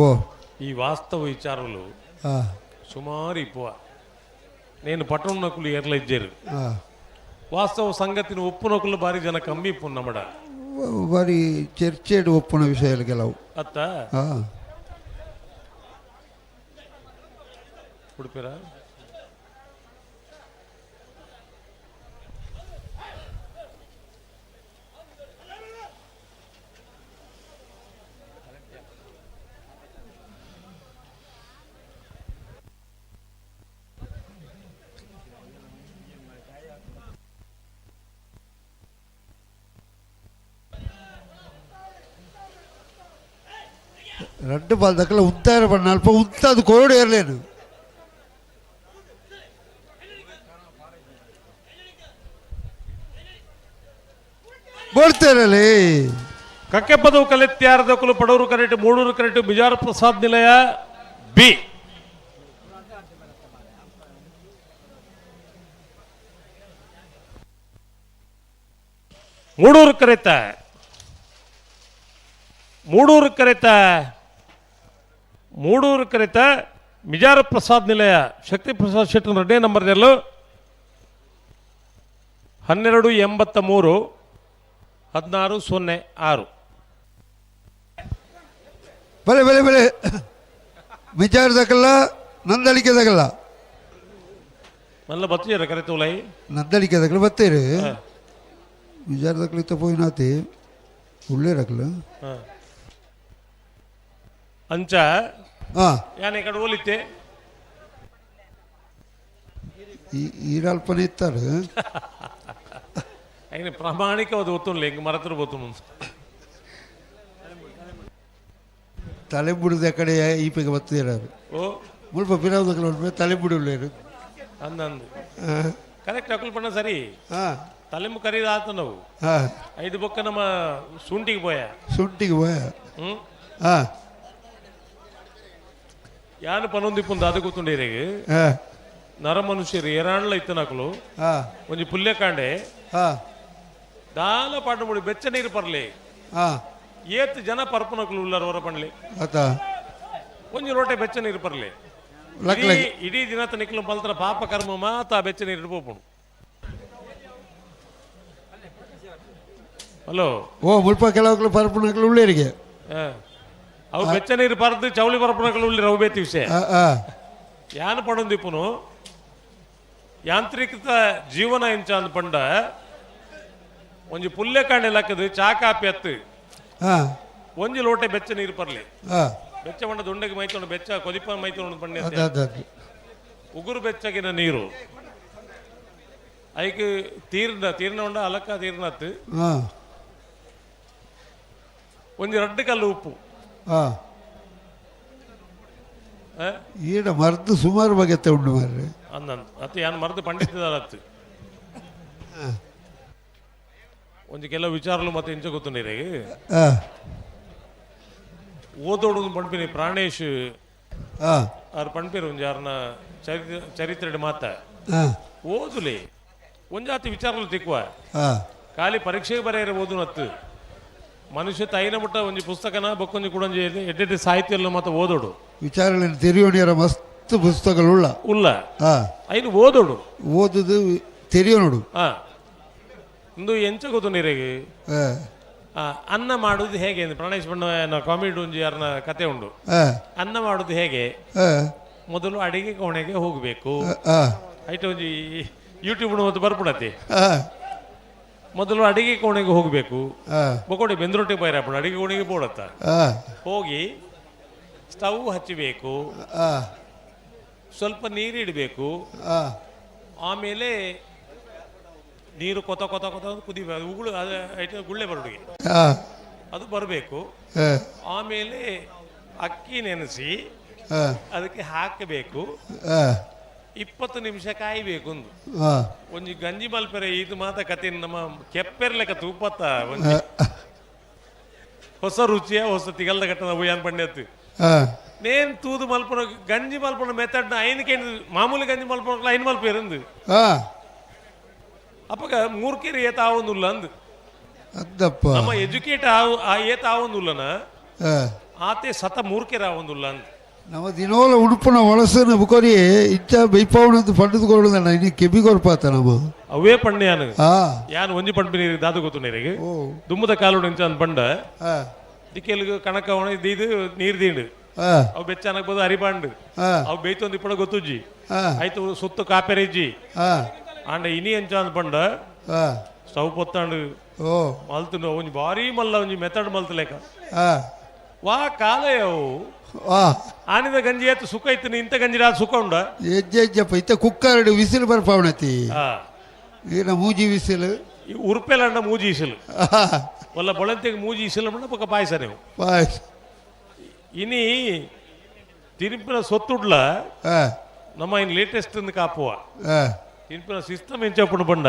ಓ ಈ ವಾಸ್ತವ ವಿಚಾರಗಳು ಸುಮಾರು ಇಪ್ಪುವ నేను పట్టణం నకులు ఎర్ల ఇచ్చారు వాస్తవ సంగతిని ఒప్పు నకులు భారీ జన కమ్మి ఇప్పు నమ్మడ వారి చర్చేడు ఒప్పున విషయాలు గెలవు అత్త ఉడిపోరా ரெண்டு பால் தக்கல உத்தார பண்ணால் இப்போ உத்தாது கோடு ஏறலேನು ಬೋಡ್ತೇರಲೇ ಕಕ್ಕೆಪದವು ಕಲೆತ್ಯಾರದಕ್ಕಲು ಪಡೂರು ಕರೆಕ್ಟ್ ಮೂಡೂರು ಕರೆಕ್ಟ್ ಬಿಜಾರ ಪ್ರಸಾದ್ ನಿಲಯ ಬಿ ಮೂಡೂರು ಕರೆತ ಬಿಜಾರ ಪ್ರಸಾದ್ ನಿಲಯ ಶಕ್ತಿ ಪ್ರಸಾದ್ ಶೆಟ್ಟರ್ 2ನೇ ನಂಬರ್ನಲ್ಲೂ 1283 1606 ಬಲೆ ಬಲೆ ಬಲೆ ವಿಚಾರದಕ್ಕಲ್ಲ ನಂದಳಿಕೆದಾಗಲ್ಲ ಮಲ್ಲ ಬತ್ತಿರ ಕರೆತೋಲೈ ನಂದಳಿಕೆದಾಗಲ್ಲ ಬತ್ತೀರಿ ವಿಚಾರದಕ್ಕಲಿತ್ತ ಪೋಯಿನಾತಿ ಉಳ್ಳೇ ರಕಲ ಅಂಚ ಯಾನೆ ಕಡೆ ಓಲಿತ್ತೆ ಈರಲ್ಪನೆ ಇತ್ತಾರೆ ఆయన ప్రామాణికవాది ఒత్తుండే ఇంక మరతరు పోతున్నాం తలెంబుడిది ఎక్కడ ఈపిక బతుకుతారు ఓ ముల్ప పిరావుదక్కలు తలెంబుడు లేరు అందంది కరెక్ట్ అక్కులు పడినా సరి తలెంబు ఖరీదు ఆతున్నావు 5 బొక్క ನಮ್ಮ ಶುಂಠಿಗೆ పోయా ಯಾನು ಪನೊಂದಿಪ್ಪುಂದು ಅದು ಗೊತ್ತುಂಡೇರಿಗೆ ನರ ಮನುಷ್ಯರು ಏರಾಣ್ಲ ಇತ್ತು ನಕಲು ಒಂಜಿ ಪುಲ್ಯ ಕಾಂಡೆ ದಾಲ ಪಾಠ ಮುಡಿ ಬೆಚ್ಚ ನೀರು ಪರ್ಲಿ ಏತ್ ಜನ ಪರ್ಪನಕ್ಲು ಉಳ್ಳಾರ ಹೊರ ಪಂಡ್ಲಿ ಆತ ಒಂಜಿ ಲೋಟೆ ಬೆಚ್ಚ ನೀರು ಪರ್ಲಿ ಇಡೀ ದಿನ ನಿಕ್ಲು ಪಲ್ತರ ಪಾಪ ಕರ್ಮ ಮಾತ ಬೆಚ್ಚ ನೀರು ಪೋಪುಣು. ಹಲೋ ಓ ಮುಲ್ಪ ಕೆಲವಕ್ಲು ಪರಪುನಕ್ಲು ಉಳ್ಳೇರಿಗೆ ಅವು ಬೆಚ್ಚ ನೀರು ಪರ್ದು ಚೌಳಿ ಪರಪನಕ್ಲು ಉಳ್ಳಿ ರವು ಬೇತಿ ವಿಷಯ ಯಾನ್ ಪಡೊಂದಿಪ್ಪುನು ಯಾಂತ್ರಿಕತ ಜೀವನ ಇಂಚ ಅಂದ್ ಪಂಡ ಒಂಜಿ ಪುಲ್ಲೆ ಕಾಂಡೆ ಲಕ್ಕದು ಚಾ ಕಾಪಿ ಹತ್ತು ಒಂಜಿ ಲೋಟೆ ಬೆಚ್ಚ ನೀರು ಪರ್ಲಿ ಬೆಚ್ಚ ಬಂಡ ದುಂಡೆಗೆ ಮೈತೊಂಡು ಬೆಚ್ಚ ಕೊದಿಪ ಮೈತೊಂಡು ಪಂಡ ಉಗುರು ಬೆಚ್ಚಗಿನ ನೀರು ಐಕ್ ತೀರ್ನ ಉಂಡ ಅಲಕ್ಕ ತೀರ್ನತ್ತು ಒಂಜಿ ರಡ್ಡು ಕಲ್ಲು ಉಪ್ಪು ಈಡ ಮರ್ದು ಸುಮಾರು ಬಗೆತ್ತೆ ಉಂಡು ಮಾರ್ರೆ ಅಂದಂತ ಅತ್ತು ಯಾನ್ ಮರ್ದು ಪಂಡಿತದತ್ತು ಒಂಜಿ ಕೆಲವು ವಿಚಾರಲು ಮತ್ತೆ ಇಂಚ ಗೊತ್ತು ನೀರಿಗೆ ಓದೋಡು ಪಂಪಿನಿ ಪ್ರಾಣೇಶ್ ಅವ್ರ ಪಂಪಿರು ಒಂಜಿ ಯಾರನ್ನ ಚರಿತ್ರೆ ಮಾತ ಓದುಲಿ ಒಂಜಾತಿ ವಿಚಾರಲು ತಿಕ್ಕುವ ಖಾಲಿ ಪರೀಕ್ಷೆಗೆ ಬರೆಯರೆ ಓದು ನತ್ತು ಮನುಷ್ಯ ತೈನ ಮುಟ್ಟ ಒಂಜಿ ಪುಸ್ತಕನ ಬೊಕ್ಕೊಂಜಿ ಕುಡಂಜಿ ಎಡ್ಡೆಡ್ಡೆ ಸಾಹಿತ್ಯ ಎಲ್ಲ ಮತ್ತೆ ಓದೋಡು ವಿಚಾರಗಳನ್ನು ತೆರೆಯೋಣಿಯರ ಮಸ್ತ್ ಪುಸ್ತಕಗಳುಳ್ಳ ಉಲ್ಲ ಐನು ಓದೋಡು ಓದುದು ತೆರೆಯೋಣು ಇಂದು ಎಂಚ ಗೊತ್ತು ನೀರಿಗೆ ಅನ್ನ ಮಾಡುದು ಹೇಗೆ ಪ್ರಣೇಶ್ ಬಣ್ಣ ಕಾಮಿಡಿ ಒಂಜಿ ಯಾರನ್ನ ಕತೆ ಉಂಡು ಅನ್ನ ಮಾಡುದು ಹೇಗೆ ಮೊದಲು ಅಡಿಗೆ ಕೋಣೆಗೆ ಹೋಗಬೇಕು ಐಟ ಒಂಜಿ ಯೂಟ್ಯೂಬ್ ಮತ್ತು ಬರ್ಪುಡತಿ ಮೊದಲು ಅಡಿಗೆ ಕೋಣೆಗೆ ಹೋಗಬೇಕು ಬೊಕೋಡಿ ಬೆಂದ್ರೊಟ್ಟಿ ಬೈರಾಪಣ ಅಡಿಗೆ ಕೋಣೆಗೆ ಬೋಡತ್ತ ಹೋಗಿ ಸ್ಟವ್ ಹಚ್ಚಬೇಕು ಸ್ವಲ್ಪ ನೀರಿಡಬೇಕು ಆಮೇಲೆ ನೀರು ಕೊತ ಕೊತ ಕೊತ ಕುದಿಬೇಕು ಉಗುಳು ಅದು ಗುಳ್ಳೆ ಬರಡಿಗೆ ಅದು ಬರಬೇಕು ಆಮೇಲೆ ಅಕ್ಕಿ ನೆನೆಸಿ ಅದಕ್ಕೆ ಹಾಕಬೇಕು 20 ನಿಮಿಷ ಕಾಯಬೇಕು ಒಂಜಿ ಗಂಜಿ ಮಲ್ಪೆರೆ ಇದು ಮಾತ ಕತೆ ನಮ್ಮ ಕೆಪ್ಪೆರ್ಲೆಕ್ಕ ತೂಪತ್ತ ಒಂಜಿ ಹೊಸ ರುಚಿಯ ಹೊಸ ತಿಗಲ್ದ ಘಟನ ಉಯ್ಯಾನ್ ಪಂಡ್ಯತ್ತು ನೇನ್ ತೂದು ಮಲ್ಪನ ಗಂಜಿ ಮಲ್ಪನ ಮೆಥಡ್ ಐನಕ್ಕೆ ಮಾಮೂಲಿ ಗಂಜಿ ಮಲ್ಪನ ಐನ್ ಮಲ್ಪೇರಂದು ಅಪ್ಪಗ ಮೂರ್ಕೆರಿ ಏತ ಆವೊಂದುಲ್ಲ ಅಂದು ನಮ್ಮ ಎಜುಕೇಟ್ ಏತ ಆವೊಂದುಲ್ಲನ ಆತೆ ಸತ ಮೂರ್ಕೆರ ಆವೊಂದುಲ್ಲ ಅಂದು ನಮ್ಮ ದಿನೋಲ ಉಡುಪುನ ಒಳಸನ ಬುಕೋರಿ ಇಚ್ಚ ಬೈಪವನಂತ ಪಂಡದುಕೊಳ್ಳುದಣ್ಣ ಇನ್ನು ಕೆಬಿ ಕೊರ್ಪಾತ ನಮ್ಮ ಅವೇ ಪಂಡೆ ಯಾನು ಒಂಜಿ ಪಂಪಿನಿ ದಾದು ಗೊತ್ತು ನೀರಿಗೆ ದುಮ್ಮದ ಕಾಲು ಇಂಚ ಅಂದ್ ಪಂಡ ದಿಕ್ಕೆಲ್ಗ ಕಣಕ ಒಣ ಇದು ನೀರು ದೀಂಡು ಅವು ಬೆಚ್ಚ ಅನ್ನಕ್ಬೋದು ಅರಿಬಾಂಡು ಅವು ಬೇಯ್ತೊಂದು ಇಪ್ಪಡ ಗೊತ್ತುಜ್ಜಿ ಆಯ್ತು ಸುತ್ತು ಕಾಪೆರಿಜ್ಜಿ ಆಂಡ ಇನಿ ಎಂಚ ಅಂದ್ ಪಂಡ ಸ್ಟವ್ ಪೊತ್ತಾಂಡು ಮಲ್ತು ಒಂಜಿ ಭಾರಿ ಮಲ್ಲ ಒಂಜಿ ಮೆಥಡ್ ಮಲ್ತಲೇಕ ವಾ ಕಾಲೆಯವು ಆನಿದ ಗಂಜಿ ಏತು ಸುಖ ಇತ್ತು ಇಂತ ಗಂಜಿ ರಾತ್ ಸುಖ ಉಂಡ ಎಜ್ಜೆಜ್ಜಪ್ಪ ಇತ್ತ ಕುಕ್ಕರ್ಡು ವಿಸಿಲು ಬರ್ಪವಣತಿ ಈನ ಮೂಜಿ ವಿಸಿಲು ಉರುಪೆಲಂಡ ಮೂಜಿ ಇಸಿಲು ಒಲ್ಲ ಬೊಳಂತೆಗೆ ಮೂಜಿ ಇಸಿಲು ಬಂಡ ಪಕ್ಕ ಪಾಯಸ ನೀವು ಪಾಯಸ ಇನಿ ತಿರುಪಿನ ಸೊತ್ತುಡ್ಲ ನಮ್ಮ ಇನ್ ಲೇಟೆಸ್ಟ್ ಕಾಪುವ ತಿರುಪಿನ ಸಿಸ್ಟಮ್ ಎಂಚಪ್ಪು ಬಂಡ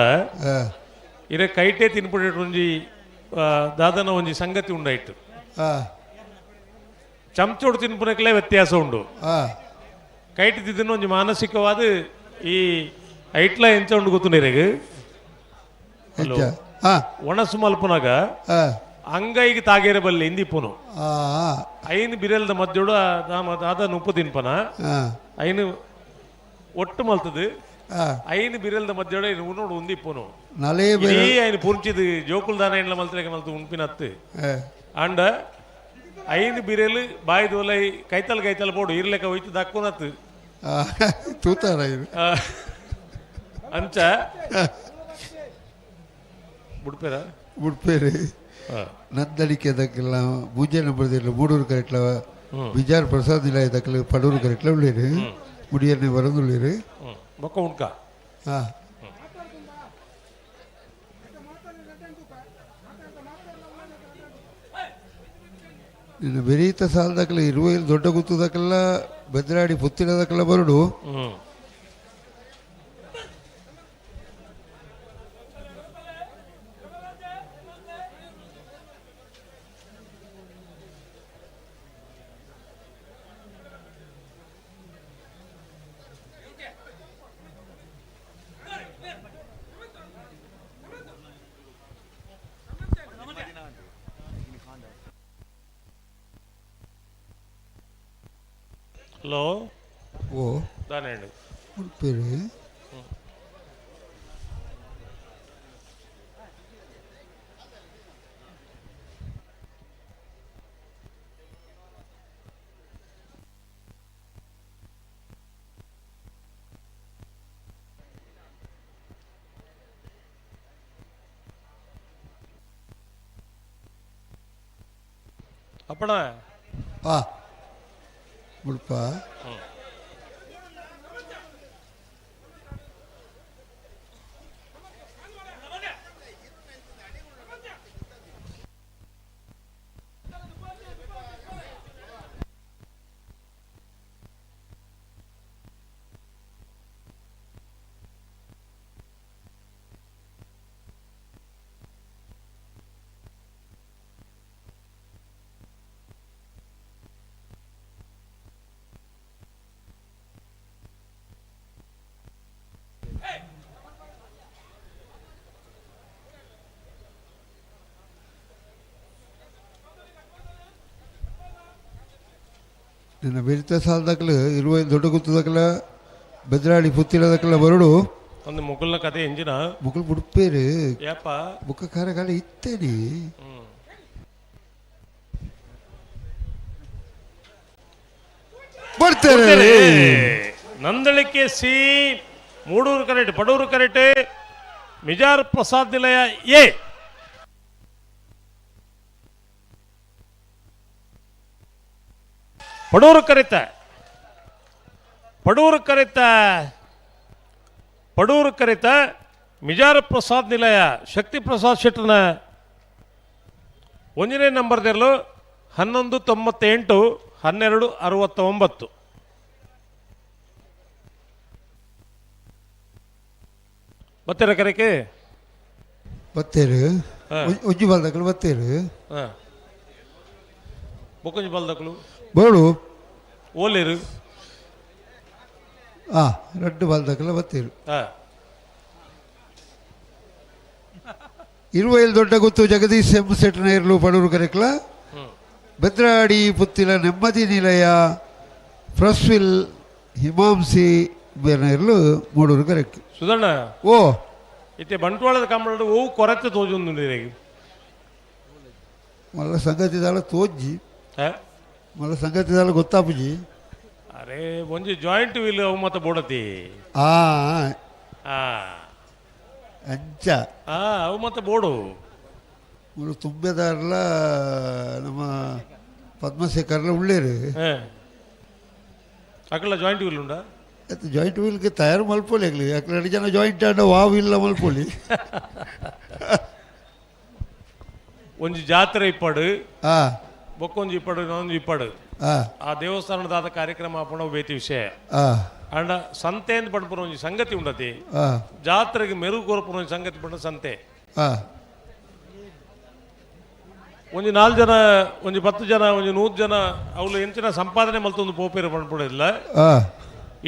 ಇರ ಕೈಟೆ ತಿನ್ಪುಡ ಒಂಜಿ ದಾದನ ಒಂಜಿ ಸಂಗತಿ ಉಂಡಾಯ್ತು ಚಮಚೋಡು ತಿನ್ಪುನಕ್ಲೆ ವ್ಯತ್ಯಾಸ ಉಂಡು ಕೈಟ್ ತಿನ್ನ ಒಂಜಿ ಮಾನಸಿಕವಾದ ಈ ಐಟ್ಲ ಎಂಚ ಉಂಡು ಗೊತ್ತು ನೀರಿಗೆ ಒಣಸು ಮಲ್ಪುನಾಗ ಅಂಗೈಗೆ ತಾಗೇರೆ ಬಲ್ಲೆ ಇಂದಿಪ್ಪುನು ಐನು ಬಿರಲ್ದ ಮದ್ದೋಡು ಅದ ಉಪ್ಪು ತಿನ್ಪನ ಐನು ಒಟ್ಟು ಮಲ್ತದು ಐನು ಬಿರಲ್ದ ಮದ್ದೋಡು ಐನು ಉನ್ನೋಡು ಉಂದಿಪ್ಪುನು ಐನು ಪುಂಚಿದು ಜೋಕುಲ್ದಾನ ಎಣ್ಣ ಮಲ್ತಲೇಕ ಮಲ್ತು ಉಣ್ಪಿನತ್ತು ಅಂಡ ಐನು ಬಿರೆಲು ಬಾಯಿ ದೋಲೈ ಕೈತಲ್ ಬೋಡು ಇರ್ಲೆಕ್ಕ ಹೋಯ್ತು ದಕ್ಕುನತ್ತು ತೂತಾರ ಅಂಚ ಬುಡ್ಪೇರಿ ನಂದಡಿಕೆದಕ್ಕೆಲ್ಲ ಮುಂಜಾನೆ ನಂಬರ್ದಿಲ್ಲ ಮೂಡೂರು ಕರೆಕ್ಟ್ಲ ಬಿಜಾರ್ ಪ್ರಸಾದ್ ನಿಲಯದಕ್ಕೆಲ್ಲ ಪಡೂರು ಕರೆಕ್ಟ್ಲ ಉಳ್ಳೇರಿ ಮುಡಿಯನ್ನೇ ಬರೋದುಳ್ಳೇರಿ ಬೊಕ್ಕ ಉಣ್ಕ ನಿನ್ನ ಬೆರೀತ ಸಾಲದಕ್ಕೆಲ್ಲ ಇರುವೆಯಲ್ಲಿ ದೊಡ್ಡ ಗುತ್ತದಕ್ಕೆಲ್ಲ ಬೆದ್ರಾಡಿ ಪುತ್ತಿನದಕ್ಕೆಲ್ಲ ಬರಡು ಹಲೋ ಓ ದಾನೇಳಿ ಉಡುಪೇರಿ ಅಪ್ಪಣ ಆ ಉಡುಪ ನಿನ್ನ ಬೆರಿತ ಸಾಲದಕ್ಕಲ ಇರುವ ದೊಡ್ಡ ಗುತ್ತದಕ್ಕಲ ಬೆದ್ರಾಡಿ ಪುತ್ತಿಲದಕ್ಕಲ ಬರಡು ಒಂದು ಮುಗುಲ್ನ ಕತೆ ಎಂಜಿನ ಮುಗುಲ್ ಬುಡ್ಪೇರು ಯಾಪ ಬುಕ್ಕ ಕಾರ್ಯಕಾಲ ಇತ್ತೇನಿ ಬರ್ತಾರೆ ನಂದಳಿಕೆ ಸಿ ಮೂಡೂರು ಕರೆಕ್ಟ್ ಪಡೂರು ಕರೆಕ್ಟ್ ಮಿಜಾರ್ ಪ್ರಸಾದ್ ನಿಲಯ ಎ ಪಡೂರು ಕರೆತ ಮಿಜಾರ್ ಪ್ರಸಾದ್ ನಿಲಯ ಶಕ್ತಿ ಪ್ರಸಾದ್ ಶೆಟ್ಟರ್ನ 1ನೇ ನಂಬರ್ದಲ್ಲೂ 1198 1269 ಬತ್ತೀರ ಕರೆಕೆ ಬತ್ತೇರು ಉಜ್ಜಿ ಬಾಲ್ದಕ್ಕಲು ಬತ್ತೇರು ಬೊಕ್ಕಂಜಿ ಬಾಲ್ದಕ್ಕಲು ಬೋಳು ಓಲೇರು ரெண்டு ಬಾಲ್ದಕ್ಕಲ ಬತ್ತೇರು ಇರುವೈಲ್ ದೊಡ್ಡ ಗುತ್ತು ಜಗದೀಶ್ ಎಂ ಸೆಟ್ನ ಇರಲು ಪಡೂರು ಕರೆಕ್ಲ ಬೆದ್ರಾಡಿ ಪುತ್ತಿಲ ನೆಮ್ಮದಿ ನಿಲಯ ಫ್ರಸ್ವಿಲ್ ಹಿಮಾಂಸಿ ಬೇರ್ನ ಇರಲು ಮೂಡೂರು ಕರೆಕ್ಟ್ ಸುಧಣ್ಣ ಓ ಇತ್ತೆ ಬಂಟ್ವಾಳದ ಕಂಬಳ ಓ ಕೊರತೆ ತೋಜೊಂದು ಮಲ್ಲ ಸಂಗತಿದಾಲ ತೋಜ್ಜಿ ಮಲ್ಲ ಸಂಗತಿದಾಲ ಗೊತ್ತಾಪುಜಿ ಅರೆ ಒಂಜಿ ಜಾಯಿಂಟ್ ವೀಲ್ ಅವು ಮತ್ತೆ ಬೋಡತಿ ಅಂಚ ಅವು ಮತ್ತೆ ಬೋಡು ಮೂರು ತುಂಬೆದಾರಲ ನಮ್ಮ ಪದ್ಮಶೇಖರ್ಲ ಉಳ್ಳೇರು ಅಕಲ ಜಾಯಿಂಟ್ ವೀಲ್ ಉಂಡ ಜಾಯಿಂಟ್ ವೀಲ್ಗೆ ತಯಾರು ಮಲ್ಪೊಲಿ ಆಗ್ಲಿ ಯಾಕೆ 2 ಜನ ಜಾಯಿಂಟ್ ಆಡ ವಾವ್ ಇಲ್ಲ ಮಲ್ಪೊಲಿ ಒಂಜಿ ಜಾತ್ರೆ ಇಪ್ಪಡು ಬೊಕ್ಕೊಂಜಿ ಇಪ್ಪಡು ಇನ್ನೊಂದು ಇಪ್ಪಡು ಆ ದೇವಸ್ಥಾನದಾದ ಕಾರ್ಯಕ್ರಮ ಆಪಣ ಬೇತಿ ವಿಷಯ ಅಂಡ ಸಂತೆ ಅಂತ ಪಡ್ಪುರ ಒಂಜಿ ಸಂಗತಿ ಉಂಡತಿ ಜಾತ್ರೆಗೆ ಮೆರು ಕೊರಪುರ ಒಂಜಿ ಸಂಗತಿ ಪಂಡ ಸಂತೆ ಒಂಜಿ 4 ಜನ ಒಂಜಿ 10 ಜನ ಒಂಜಿ 100 ಜನ ಅವಳು ಎಂಚಿನ ಸಂಪಾದನೆ ಮಲ್ತೊಂದು ಪೋಪೇರು ಪಂಡ್ಪುಡಿಲ್ಲ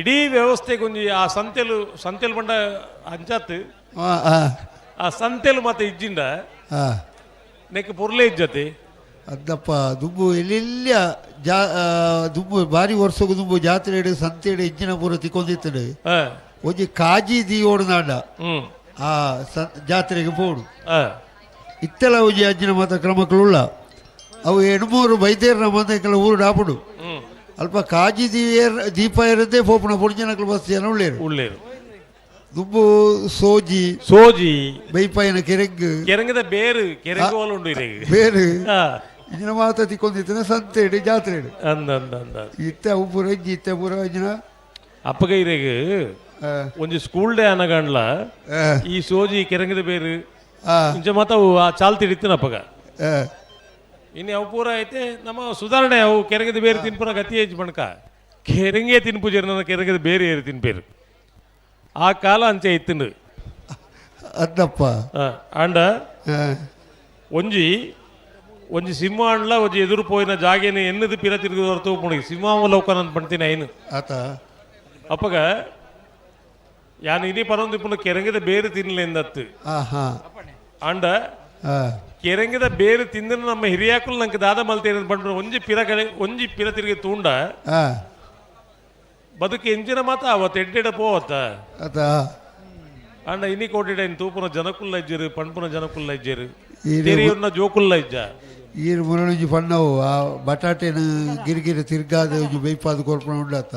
ಇಡೀ ವ್ಯವಸ್ಥೆಗೆ ಒಂಜಿ ಆ ಸಂತೆಲು ಬಂಡ ಅಂಚಾತ್ ಆ ಸಂತೆಲು ಮತ್ತೆ ಇಜ್ಜಿಂಡ ನೆಕ್ ಪೊರ್ಲೆ ಇಜ್ಜತಿ ಅದಪ್ಪ ದುಂಬು ಎಲ್ಲೆಲ್ಲ ದುಂಬು ಬಾರಿ ವರ್ಷಗೂ ದುಂಬು ಜಾತ್ರೆ ಸಂತೆಡೆ ಇಜ್ಜಿನ ಪೂರ ತಿಕ್ಕೊಂದಿತ್ತಡೆ ಒಂಜಿ ಕಾಜಿ ದೀಯೋಡು ನಾಡ ಆ ಜಾತ್ರೆಗೆ ಪೋಡು ಇತ್ತೆಲ್ಲ ಒಂಜಿ ಅಜ್ಜಿನ ಮಾತ ಕ್ರಮಕ್ಕಳುಳ್ಳ ಅವು 2-3 ಬೈದೇರ್ನ ಮಂದಕ್ಕೆಲ್ಲ ಊರು ಡಾಪುಡು ಅಲ್ಪ ಕಾಜಿ ದೀಪ ಇರದೆ ಪೋಪುಣ ಪುಣ್ಯನಕ್ಕಲು ಬಸ್ ಜನ ಉಳ್ಳೇರು ದುಬ್ಬು ಸೋಜಿ ಬೈಪಾಯಿನ ಕೆರೆಂಗದ ಬೇರು ಬೇರು ಇಜಿನ ಮಾತ ತಿಕ್ಕೊಂದಿತ್ತನ ಸಂತೆಡು ಜಾತ್ರೆಡು ಇತ್ತೆ ಅವು ಪೂರ ಇತ್ತೆ ಪೂರ ಇಜಿನ ಅಪ್ಪಗ ಇರೆಗೆ ಒಂಜಿ ಸ್ಕೂಲ್ ಡೇ ಅನಗಂಡ್ಲ ಈ ಸೋಜಿ ಕೆರೆಂಗದ ಬೇರು ಇಂಚ ಮಾತ ಅವು ಆ ಚಾಲ್ ತಿಡಿತಿನ ಅಪ್ಪಗ ಇನ್ನು ಅವು ಪೂರ ಐತೆ ನಮ್ಮ ಸುಧಾರಣೆ ಅವು ಕೆರೆಗದ ಬೇರೆ ತಿನ್ಪುರ ಗತಿ ಹೆಚ್ಚು ಬಣ್ಕ ಕೆರೆಂಗೆ ತಿನ್ಪುಜರು ನನ್ನ ಕೆರೆಗದ ಬೇರೆ ಏರು ತಿನ್ಪೇರು ಆ ಕಾಲ ಅಂಚೆ ಇತ್ತಿಂಡು ಅದಪ್ಪ ಅಂಡ ಒಂಜಿ ಸಿಂಹ ಅಂಡ್ಲ ಒಂಜಿ ಎದುರು ಪೋಯಿನ ಜಾಗೇನು ಎನ್ನದು ಪಿರ ತಿರುಗಿ ಹೊರತು ಪುಣಿ ಸಿಂಹಾವಲೋಕನ ಅಂತ ಪಣ್ತೀನಿ ಐನು ಅಪ್ಪಗ ಯಾನು ಇನಿ ಪರೊಂದು ಪುನಃ ಕೆರೆಂಗದ ಬೇರೆ ತಿನ್ನಲೆಂದತ್ತು ಅಂಡ ಕೆರೆಂಗದ ಬೇರೆ ತಿಂದ್ರೆ ನಮ್ಮ ಹಿರಿಯಾಕಲು ನಂಗೆ ದಾದ ಮಲ್ತೇನೆ ಬಂದ್ರು ಒಂಜಿ ಪಿರ ತಿರುಗಿ ತೂಂಡ ಬದುಕಿ ಎಂಚಿನ ಮಾತ ಅವತ್ತು ಎಡ್ಡೆಡ ಪೋವತ್ತ ಅತ ಅಂಡ ಇನಿ ಕೋಟಿಡ ಇನ್ ತೂಪುನ ಜನಕುಲ್ಲ ಇಜ್ಜರು ಪಣ್ಪುನ ಜನಕುಲ್ಲ ಇಜ್ಜರು ತೆರಿಯನ್ನ ಜೋಕುಲ್ಲ ಇಜ್ಜ ಈರು ಮುರಳಿಂಜಿ ಪಣ್ಣವು ಆ ಬಟಾಟೆನ ಗಿರಿಗಿರಿ ತಿರ್ಗಾದ ಒಂಜಿ ಬೈಪಾದ ಕೊರ್ಪಣ ಉಂಡತ್ತ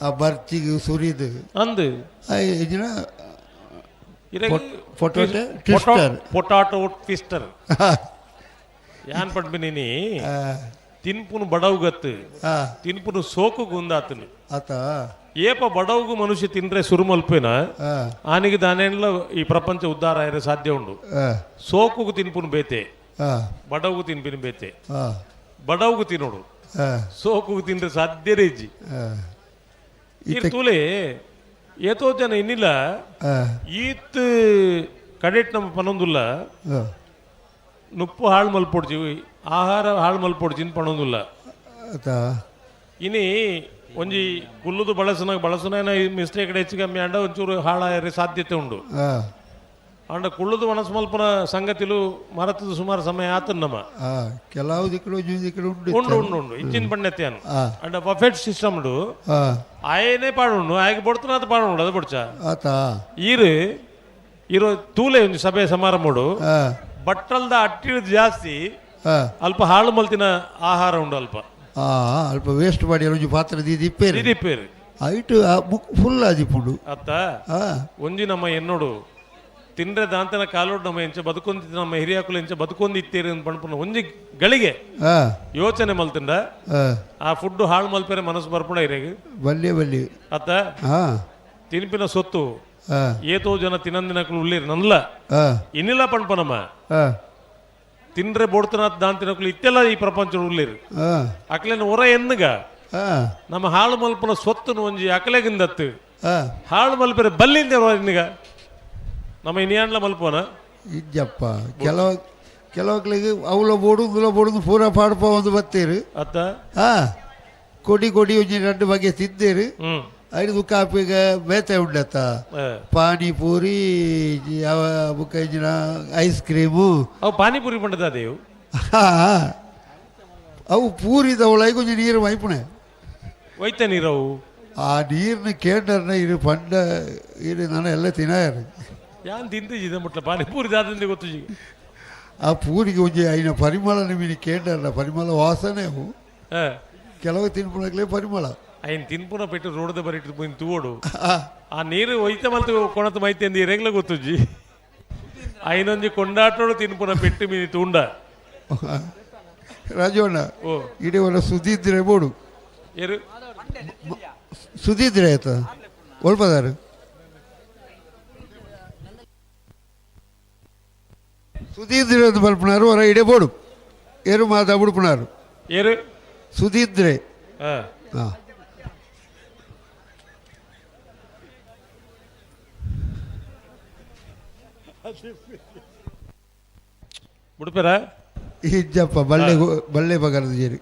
ಆ ಬರ್ಚಿಗೆ ಸುರಿದು ಅಂದು ಎಂಜಿನ పొటాటో ట్విస్టర్ యాన్ పడ్బిని తిన్పును బడవుగత్తు తిన్పును సోకుగు ఉందాతను అత ఏప బడవుగు మనుషి తిన్రే సురుమల్పేన ఆనికి దానేండ్ల ఈ ప్రపంచ ఉద్ధార అయ్యే సాధ్యం ఉండు సోకుగు తిన్పును బేతే బడవుగు తిన్పిని బేతే బడవుగు తినుడు సోకుగు తిన్రే సాధ్యరేజి ತೂಲೆ ಏತೋ ಜನ ಇನ್ನಿಲ್ಲ ಈತ್ ಕಡೆಟ್ ನಮ್ಮ ಪನೊಂದುಲ್ಲ ನುಪ್ಪು ಹಾಳು ಮಲ್ಪೊಡ್ಜಿ ಆಹಾರ ಹಾಳು ಮಲ್ಪೊಡ್ಜಿ ಪಣೊಂದುಲ್ಲ ಇನಿ ಒಂಜಿ ಕುಲ್ಲುದು ಬಳಸನ ಮಿಸ್ಟೇಕ್ ಹೆಚ್ಚು ಕಮ್ಮಿ ಅಂಡ ಒಂಚೂರು ಹಾಳಾಯರೆ ಸಾಧ್ಯತೆ ಉಂಡು ಅಂಡ ಕುಳ್ಳದು ಮನಸ್ಸು ಮಲ್ಪನ ಸಂಗತಿಲು ಮರತದ ಸುಮಾರು ಸಮಯ ಆತನ ನಮ್ಮ ಕೆಲವು ದಿಕ್ಕಳು ಉಂಡು ಉಂಡು ಉಂಡು ಇಂಚಿನ ಪಣ್ಣೆತ್ತೆ ಅನ್ನು ಅಂಡ ಬಫೆಟ್ ಸಿಸ್ಟಮ್ ಉಂಡು ಆಯನೇ ಪಾಡುಂಡು ಆಯ್ಕೆ ಬಡ್ತಾನ ಅದು ಪಾಡುಂಡು ಅದು ಬಡ್ಚ ಇರೋ ತೂಲೆ ಒಂದು ಸಭೆ ಸಮಾರಂಭಡು ಬಟ್ಟಲ್ದ ಅಟ್ಟಿಳಿದು ಜಾಸ್ತಿ ಅಲ್ಪ ಹಾಳು ಮಲ್ತಿನ ಆಹಾರ ಉಂಡು ಅಲ್ಪ ಅಲ್ಪ ವೇಸ್ಟ್ ಮಾಡಿ ಒಂಜಿ ಪಾತ್ರ ದಿಪ್ಪೇರಿ ಐಟು ಫುಲ್ ಆದಿಪ್ಪುಂಡು ಅತ್ತ ಒಂಜಿ ನಮ್ಮ ಎನ್ನೋಡು ತಿಂದ್ರೆ ದಾಂತನ ಕಾಲೋಡು ನಮ್ಮ ಎಂಚ ಬದುಕೊಂದಿತ್ತು ನಮ್ಮ ಹಿರಿಯಾಕುಲು ಎಂಚ ಬದುಕೊಂದಿತ್ತೀರಿ ಅಂತ ಪಣ್ಪುನ ಒಂಜಿ ಗಳಿಗೆ ಯೋಚನೆ ಮಲ್ತಿಂದ ಆ ಫುಡ್ ಹಾಳು ಮಲ್ಪೇರೆ ಮನಸ್ಸು ಬರ್ಪುಣ ಇರೇಗ ಬಲ್ಲೆ ಅತ್ತ ತಿನ್ಪಿನ ಸೊತ್ತು ಏತೋ ಜನ ತಿನ್ನಂದಿನಕಲು ಉಳ್ಳೇರಿ ನನ್ಲ ಇನ್ನಿಲ್ಲ ಪಣ್ಪನಮ್ಮ ತಿನ್ರೆ ಬೋಡ್ತನ ದಾಂತಿನಕಲು ಇತ್ತೆಲ್ಲ ಈ ಪ್ರಪಂಚ ಉಳ್ಳೇರಿ ಅಕ್ಲೇನ ಹೊರ ಎನ್ನಗ ನಮ್ಮ ಹಾಳು ಮಲ್ಪನ ಸೊತ್ತನು ಒಂಜಿ ಅಕಲೆಗಿಂದತ್ತು ಹಾಳು ಮಲ್ಪೇರೆ ಬಲ್ಲಿಂದ ಇನ್ನಿಗ ನಮ್ಮ ಇನಿಯಾಂಡ್ಲ ಮಲ್ಪೋನ ಇಜ್ಜಪ್ಪ ಕೆಲವಕ್ಲಿಗೆ ಅವಳ ಬೋಡುದು ಪೂರ ಪಾಡ್ಪ ಒಂದು ಬತ್ತೀರು ಅತ್ತ ಕೊಡಿ ಒಂಜಿ ಎರಡು ಬಗೆ ತಿದ್ದೇರು ಐದು ಕಾಪಿಗೆ ಬೇತೆ ಉಂಡತ್ತ ಪಾನಿಪೂರಿ ಬುಕ್ಕ ಇಂಜಿನ ಐಸ್ ಕ್ರೀಮು ಅವು ಪಾನಿಪೂರಿ ಪಂಡದ ಅದೇವು ಅವು ಪೂರಿದವಳಾಗಿ ಕೊಂಚ ನೀರು ವೈಪುಣೆ ಒಯ್ತ ನೀರವು ಆ ನೀರಿನ ಕೇಂದ್ರನ ಇರು ಪಂಡ ಇರು ನಾನು ಎಲ್ಲ ತಿನ್ನಾರು ಯಾನ್ ತಿಂತಿದ್ದ ಮುಟ್ಲ ಪಾನಿಪೂರಿ ದಾದಂದೆ ಗೊತ್ತು ಆ ಪೂರಿಗೆ ಒಂಜಿ ಐನ ಪರಿಮಳ ನಿಮಿನಿ ಕೇಂದ್ರ ಪರಿಮಳ ವಾಸನೆ ಅವು ಕೆಲವು ತಿನ್ಪುಣಕ್ಲೇ ಪರಿಮಳ ಐನ್ ತಿನ್ಪುನ ಪೆಟ್ಟು ರೋಡದ ಬರಿಟ್ಟು ಪೋಯಿನ್ ತೂಡು ಆ ನೀರು ಒಯ್ತ ಮಲ್ತು ಕೊಣತು ಮೈತೆ ಅಂದು ಇರೆಗ್ಲ ಗೊತ್ತುಜ್ಜಿ ಐನೊಂಜಿ ಕೊಂಡಾಟೋಡು ತಿನ್ಪುನ ಪೆಟ್ಟು ಮೀನಿ ತೂಂಡ ರಾಜವಣ್ಣ ಇಡೀ ಒಂದು ಸುದ್ದಿದ್ರೆ ಬೋಡು ಏರು ಸುದ್ದಿದ್ರೆ ಆಯ್ತ ಒಲ್ಪದಾರು ಸುಧೀಂದ್ರೆ ಅಂತ ಬಲ್ಪನಾರು ಹೊರ ಇಡೇ ಬೋಡು ಏರು ಮಾತಾ ಬಿಡ್ಪುನಾರು ಏರು ಸುಧೀಂದ್ರೆ ಬಿಡ್ಪೇರ ಇಜ್ಜಪ್ಪ ಬಳ್ಳೆ ಬಗರದ ಜೇರಿ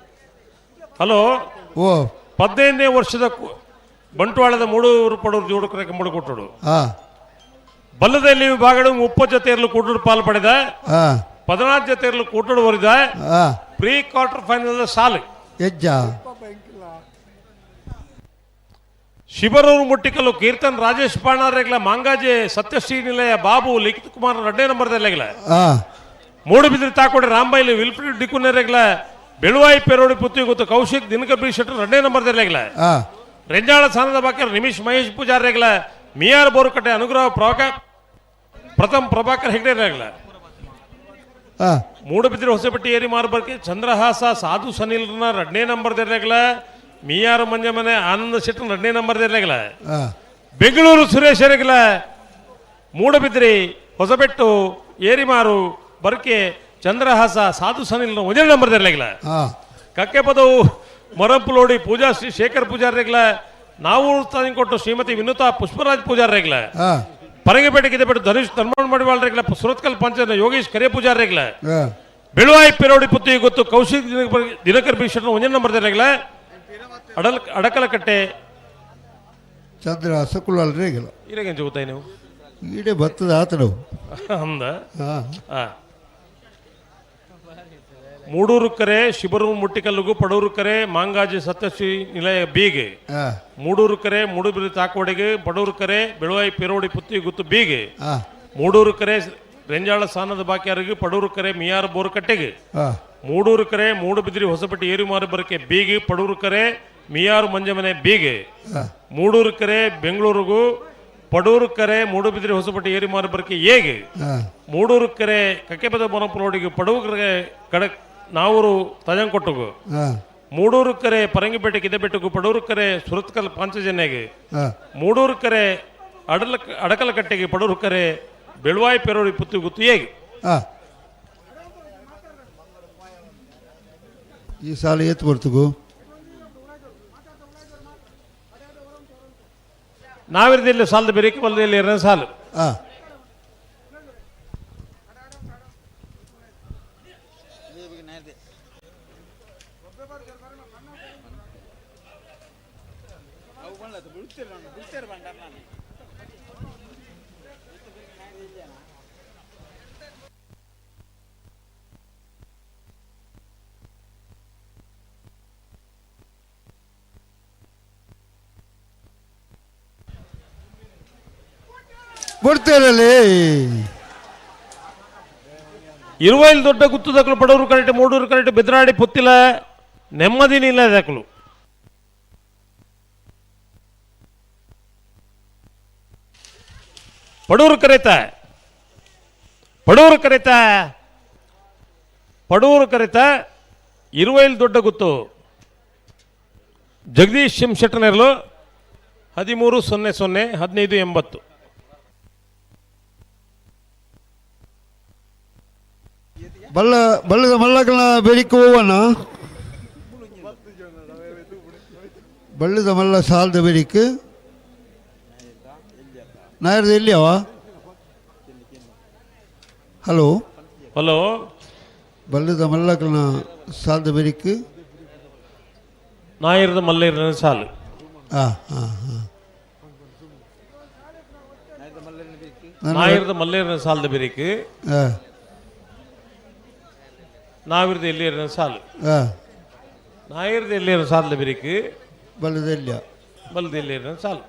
ಹಲೋ ಓ 15ನೇ ವರ್ಷದ ಬಂಟ್ವಾಳದ 3 ಪಡೂರು ಜೋಡಕರೆ ಕಂಬಳು ಕೊಟ್ಟಡು ಬಲ್ಲದಲ್ಲಿ ವಿಭಾಗಗಳು 30 ಜೊತೆಯಲ್ಲೂ ಕೂಟಡು ಪಾಲು ಪಡೆದ 14 ಜೊತೆಯಲ್ಲೂ ಕೂಟಡು ಹೊರಿದ ಪ್ರೀ ಕ್ವಾರ್ಟರ್ ಫೈನಲ್ ಸಾಲು ಹೆಜ್ಜ ಶಿಬರೂರು ಮುಟ್ಟಿಕಲ್ಲು ಕೀರ್ತನ್ ರಾಜೇಶ್ ಪಾಣಾರೆಗ್ಲ ಮಾಂಗಾಜೆ ಸತ್ಯಶ್ರೀ ನಿಲಯ ಬಾಬು ಲಿಖಿತ್ ಕುಮಾರ್ ರಡ್ಡೆ ನಂಬರ್ದೆಲ್ಲ ಮೂಡುಬಿದ್ರಿ ತಾಕೋಡೆ ರಾಂಬೈಲಿ ವಿಲ್ಫ್ರಿಡ್ ಡಿಕುನೆರೆಗ್ಲ ಬೆಳುವಾಯಿ ಪೆರೋಡಿ ಪುತ್ತಿ ಗೊತ್ತು ಕೌಶಿಕ್ ದಿನಕಬಿ ಶೆಟ್ಟರ್ ರಡ್ಡೆ ನಂಬರ್ದೆಲ್ಲ ರೆಂಜಾಳ ಸಾನದ ಬಾಕರ್ ನಿಮಿಷ್ ಮಹೇಶ್ ಪೂಜಾರೆಗ್ಲ ಮಿಯಾರ್ ಬೋರುಕಟ್ಟೆ ಅನುಗ್ರಹ ಪ್ರಥಮ್ ಪ್ರಭಾಕರ್ ಹೆಗ್ಡೆ ರೇಗ್ಲ ಮೂಡುಬಿದ್ರಿ ಹೊಸಪಟ್ಟಿ ಏರಿ ಮಾರ್ಬರ್ಕೆ ಚಂದ್ರಹಾಸ ಸಾಧು ಸನಿಲ್ನ ರಡ್ನೇ ನಂಬರ್ ದೇರ್ಲೆಗ್ಲ ಮಿಯಾರು ಮಂಜಮನೆ ಆನಂದ ಶೆಟ್ಟರ್ ರಡ್ನೇ ನಂಬರ್ ದೇರ್ಲೆಗ್ಲ ಬೆಂಗಳೂರು ಸುರೇಶ್ ರೆಗ್ಲ ಮೂಡುಬಿದ್ರಿ ಹೊಸಬೆಟ್ಟು ಏರಿಮಾರು ಬರ್ಕೆ ಚಂದ್ರಹಾಸ ಸಾಧು ಸನಿಲ್ನ 1 ನಂಬರ್ ದೇರ್ಲೆಗ್ಲ ಕಕ್ಕೆ ಪದವು ಮೊರಂಪುಲೋಡಿ ಪೂಜಾ ಶ್ರೀ ಶೇಖರ್ ಪೂಜಾರ್ರೆಗ್ಲ ನಾವು ಕೊಟ್ಟು ಶ್ರೀಮತಿ ವಿನುತಾ ಪುಷ್ಪರಾಜ್ ಪೂಜಾರ್ರೆಗ್ಲ ಪರಂಗಿಪೇಟೆಗೆ ಬಿಟ್ಟು ಧನುಷ್ ಧರ್ಮಣ ಮಡಿವಾಳ್ರೆಗ್ಲ ಸುರತ್ಕಲ್ ಪಂಚನ ಯೋಗೇಶ್ ಕರೆ ಪೂಜಾರ್ರೆಗ್ಲ ಬೆಳುವಾಯಿ ಪೆರೋಡಿ ಪುತ್ತಿ ಗೊತ್ತು ಕೌಶಿಕ್ ದಿನಕರ್ ಭೀಷಣ 1 ನಂಬರ್ ದೇರ್ಲೆಗ್ಲ ಅಡಕಲಕಟ್ಟೆ ಚಂದ್ರ ಹಸಕುಳಲ್ ರೇಗಲ ಇರೇಗೆ ಜೋತಾಯಿ ನೀವು ಈಡೆ ಭತ್ತದ ಆತನವು ಅಂದ ಮೂಡೂರು ಕರೆ ಶಿಬರೂರು ಮುಟ್ಟಿಕಲ್ಲುಗು ಪಡೂರು ಕರೆ ಮಾಂಗಾಜಿ ಸತ್ಯಶ್ರೀ ನಿಲಯ ಬೀಗೆ ಮೂಡೂರು ಕರೆ ಮೂಡುಬಿರಿ ತಾಕೋಡೆಗೆ ಪಡೂರು ಕರೆ ಬೆಳುವಾಯಿ ಪೆರೋಡಿ ಪುತ್ತಿ ಗುತ್ತು ಬೀಗೆ ಮೂಡೂರು ಕರೆ ರೆಂಜಾಳ ಸಾನದ ಬಾಕ್ಯಾರಿಗೆ ಪಡೂರು ಕರೆ ಮಿಯಾರ ಬೋರುಕಟ್ಟೆಗೆ ಮೂಡೂರು ಕರೆ ಮೂಡುಬಿದಿರಿ ಹೊಸಪಟ್ಟಿ ಏರಿಮಾರು ಬರಕೆ ಬೀಗೆ ಪಡೂರು ಕರೆ ಮಿಯಾರು ಮಂಜಮನೆ ಬೀಗೆ ಮೂಡೂರು ಕರೆ ಬೆಂಗಳೂರಿಗೂ ಪಡೂರು ಕರೆ ಮೂಡುಬಿದಿರಿ ಹೊಸಪಟ್ಟಿ ಏರಿಮಾರು ಬರಕೆ ಏಗೆ ಮೂಡೂರು ಕರೆ ಕಕ್ಕೆಪದ ಮೊನಪುರೋಡಿಗೆ ಪಡೂರು ಕರೆ ಕಡಕ್ ನಾವೂರು ತಜಂಕೊಟ್ಟುಗು ಮೂಡೂರು ಕರೆ ಪರಂಗಿಪೇಟೆ ಕಿದೆಬೆಟ್ಟುಗು ಪಡೂರು ಕರೆ ಸುರತ್ಕಲ್ ಪಾಂಚಜನ್ಯಗೆ ಮೂಡೂರು ಕರೆ ಅಡಕಲಕಟ್ಟೆಗೆ ಪಡೂರು ಕರೆ ಬೆಳುವಾಯಿ ಪೆರೋಡಿ ಪುತ್ತು ಗುತ್ತು ಹೇಗೆ ಈ ಸಾಲ ಏತ್ ಬರ್ತಗು ನಾವಿರದಲ್ಲಿ ಸಾಲದ ಬೇರೆ ಬಲ್ಲದಲ್ಲಿ ಎರಡನೇ ಸಾಲು ಬರ್ತಾರಲ್ಲಿ ಇರುವೈಲ್ ದೊಡ್ಡ ಗುತ್ತು ದಕ್ಕಲು ಪಡೂರು ಕರೆಕ್ಟ್ ಮೂಡೂರು ಕರೆಕ್ಟ್ ಬೆದರಾಡಿ ಪುತ್ತಿಲ ನೆಮ್ಮದಿ ನಿಲ್ಲ ದಕ್ಕಲು ಪಡೂರು ಕರೆತ ಇರುವೈಲ್ ದೊಡ್ಡ ಗುತ್ತು ಜಗದೀಶ್ ಶೆಟ್ಟನೆರಲು 13-00 1580 ಬಳ್ಳದ ಮಲ್ಲಕನ ಬೆಳಿಕು ಹೋವಣ್ಣ ಬಳ್ಳದ ಮಲ್ಲ ಸಾಲದ ಬೆರಿಕು ನಾಯರ್ದು ಎಲ್ಲಿಯವ ಹಲೋ ಬಳ್ಳದ ಮಲ್ಲಕನ ಸಾಲದ ಬೆರಿಕು ನಾಯರ್ದ ಮಲ್ಲೇರಿನ ಸಾಲು ನಾಯರ್ದ ಮಲ್ಲೇರಿನ ಸಾಲದ ಬೆರಿಕು ನಾವಿರ್ದ ಎಲ್ಲಿಯರ ಸಾಲು ನಾಯಿರ್ದ ಎಲ್ಲಿಯರ ಸಾಲದ ಬೆರಿಕು ಬಲ್ಲದ ಎಲ್ಲಿಯರ ಸಾಲು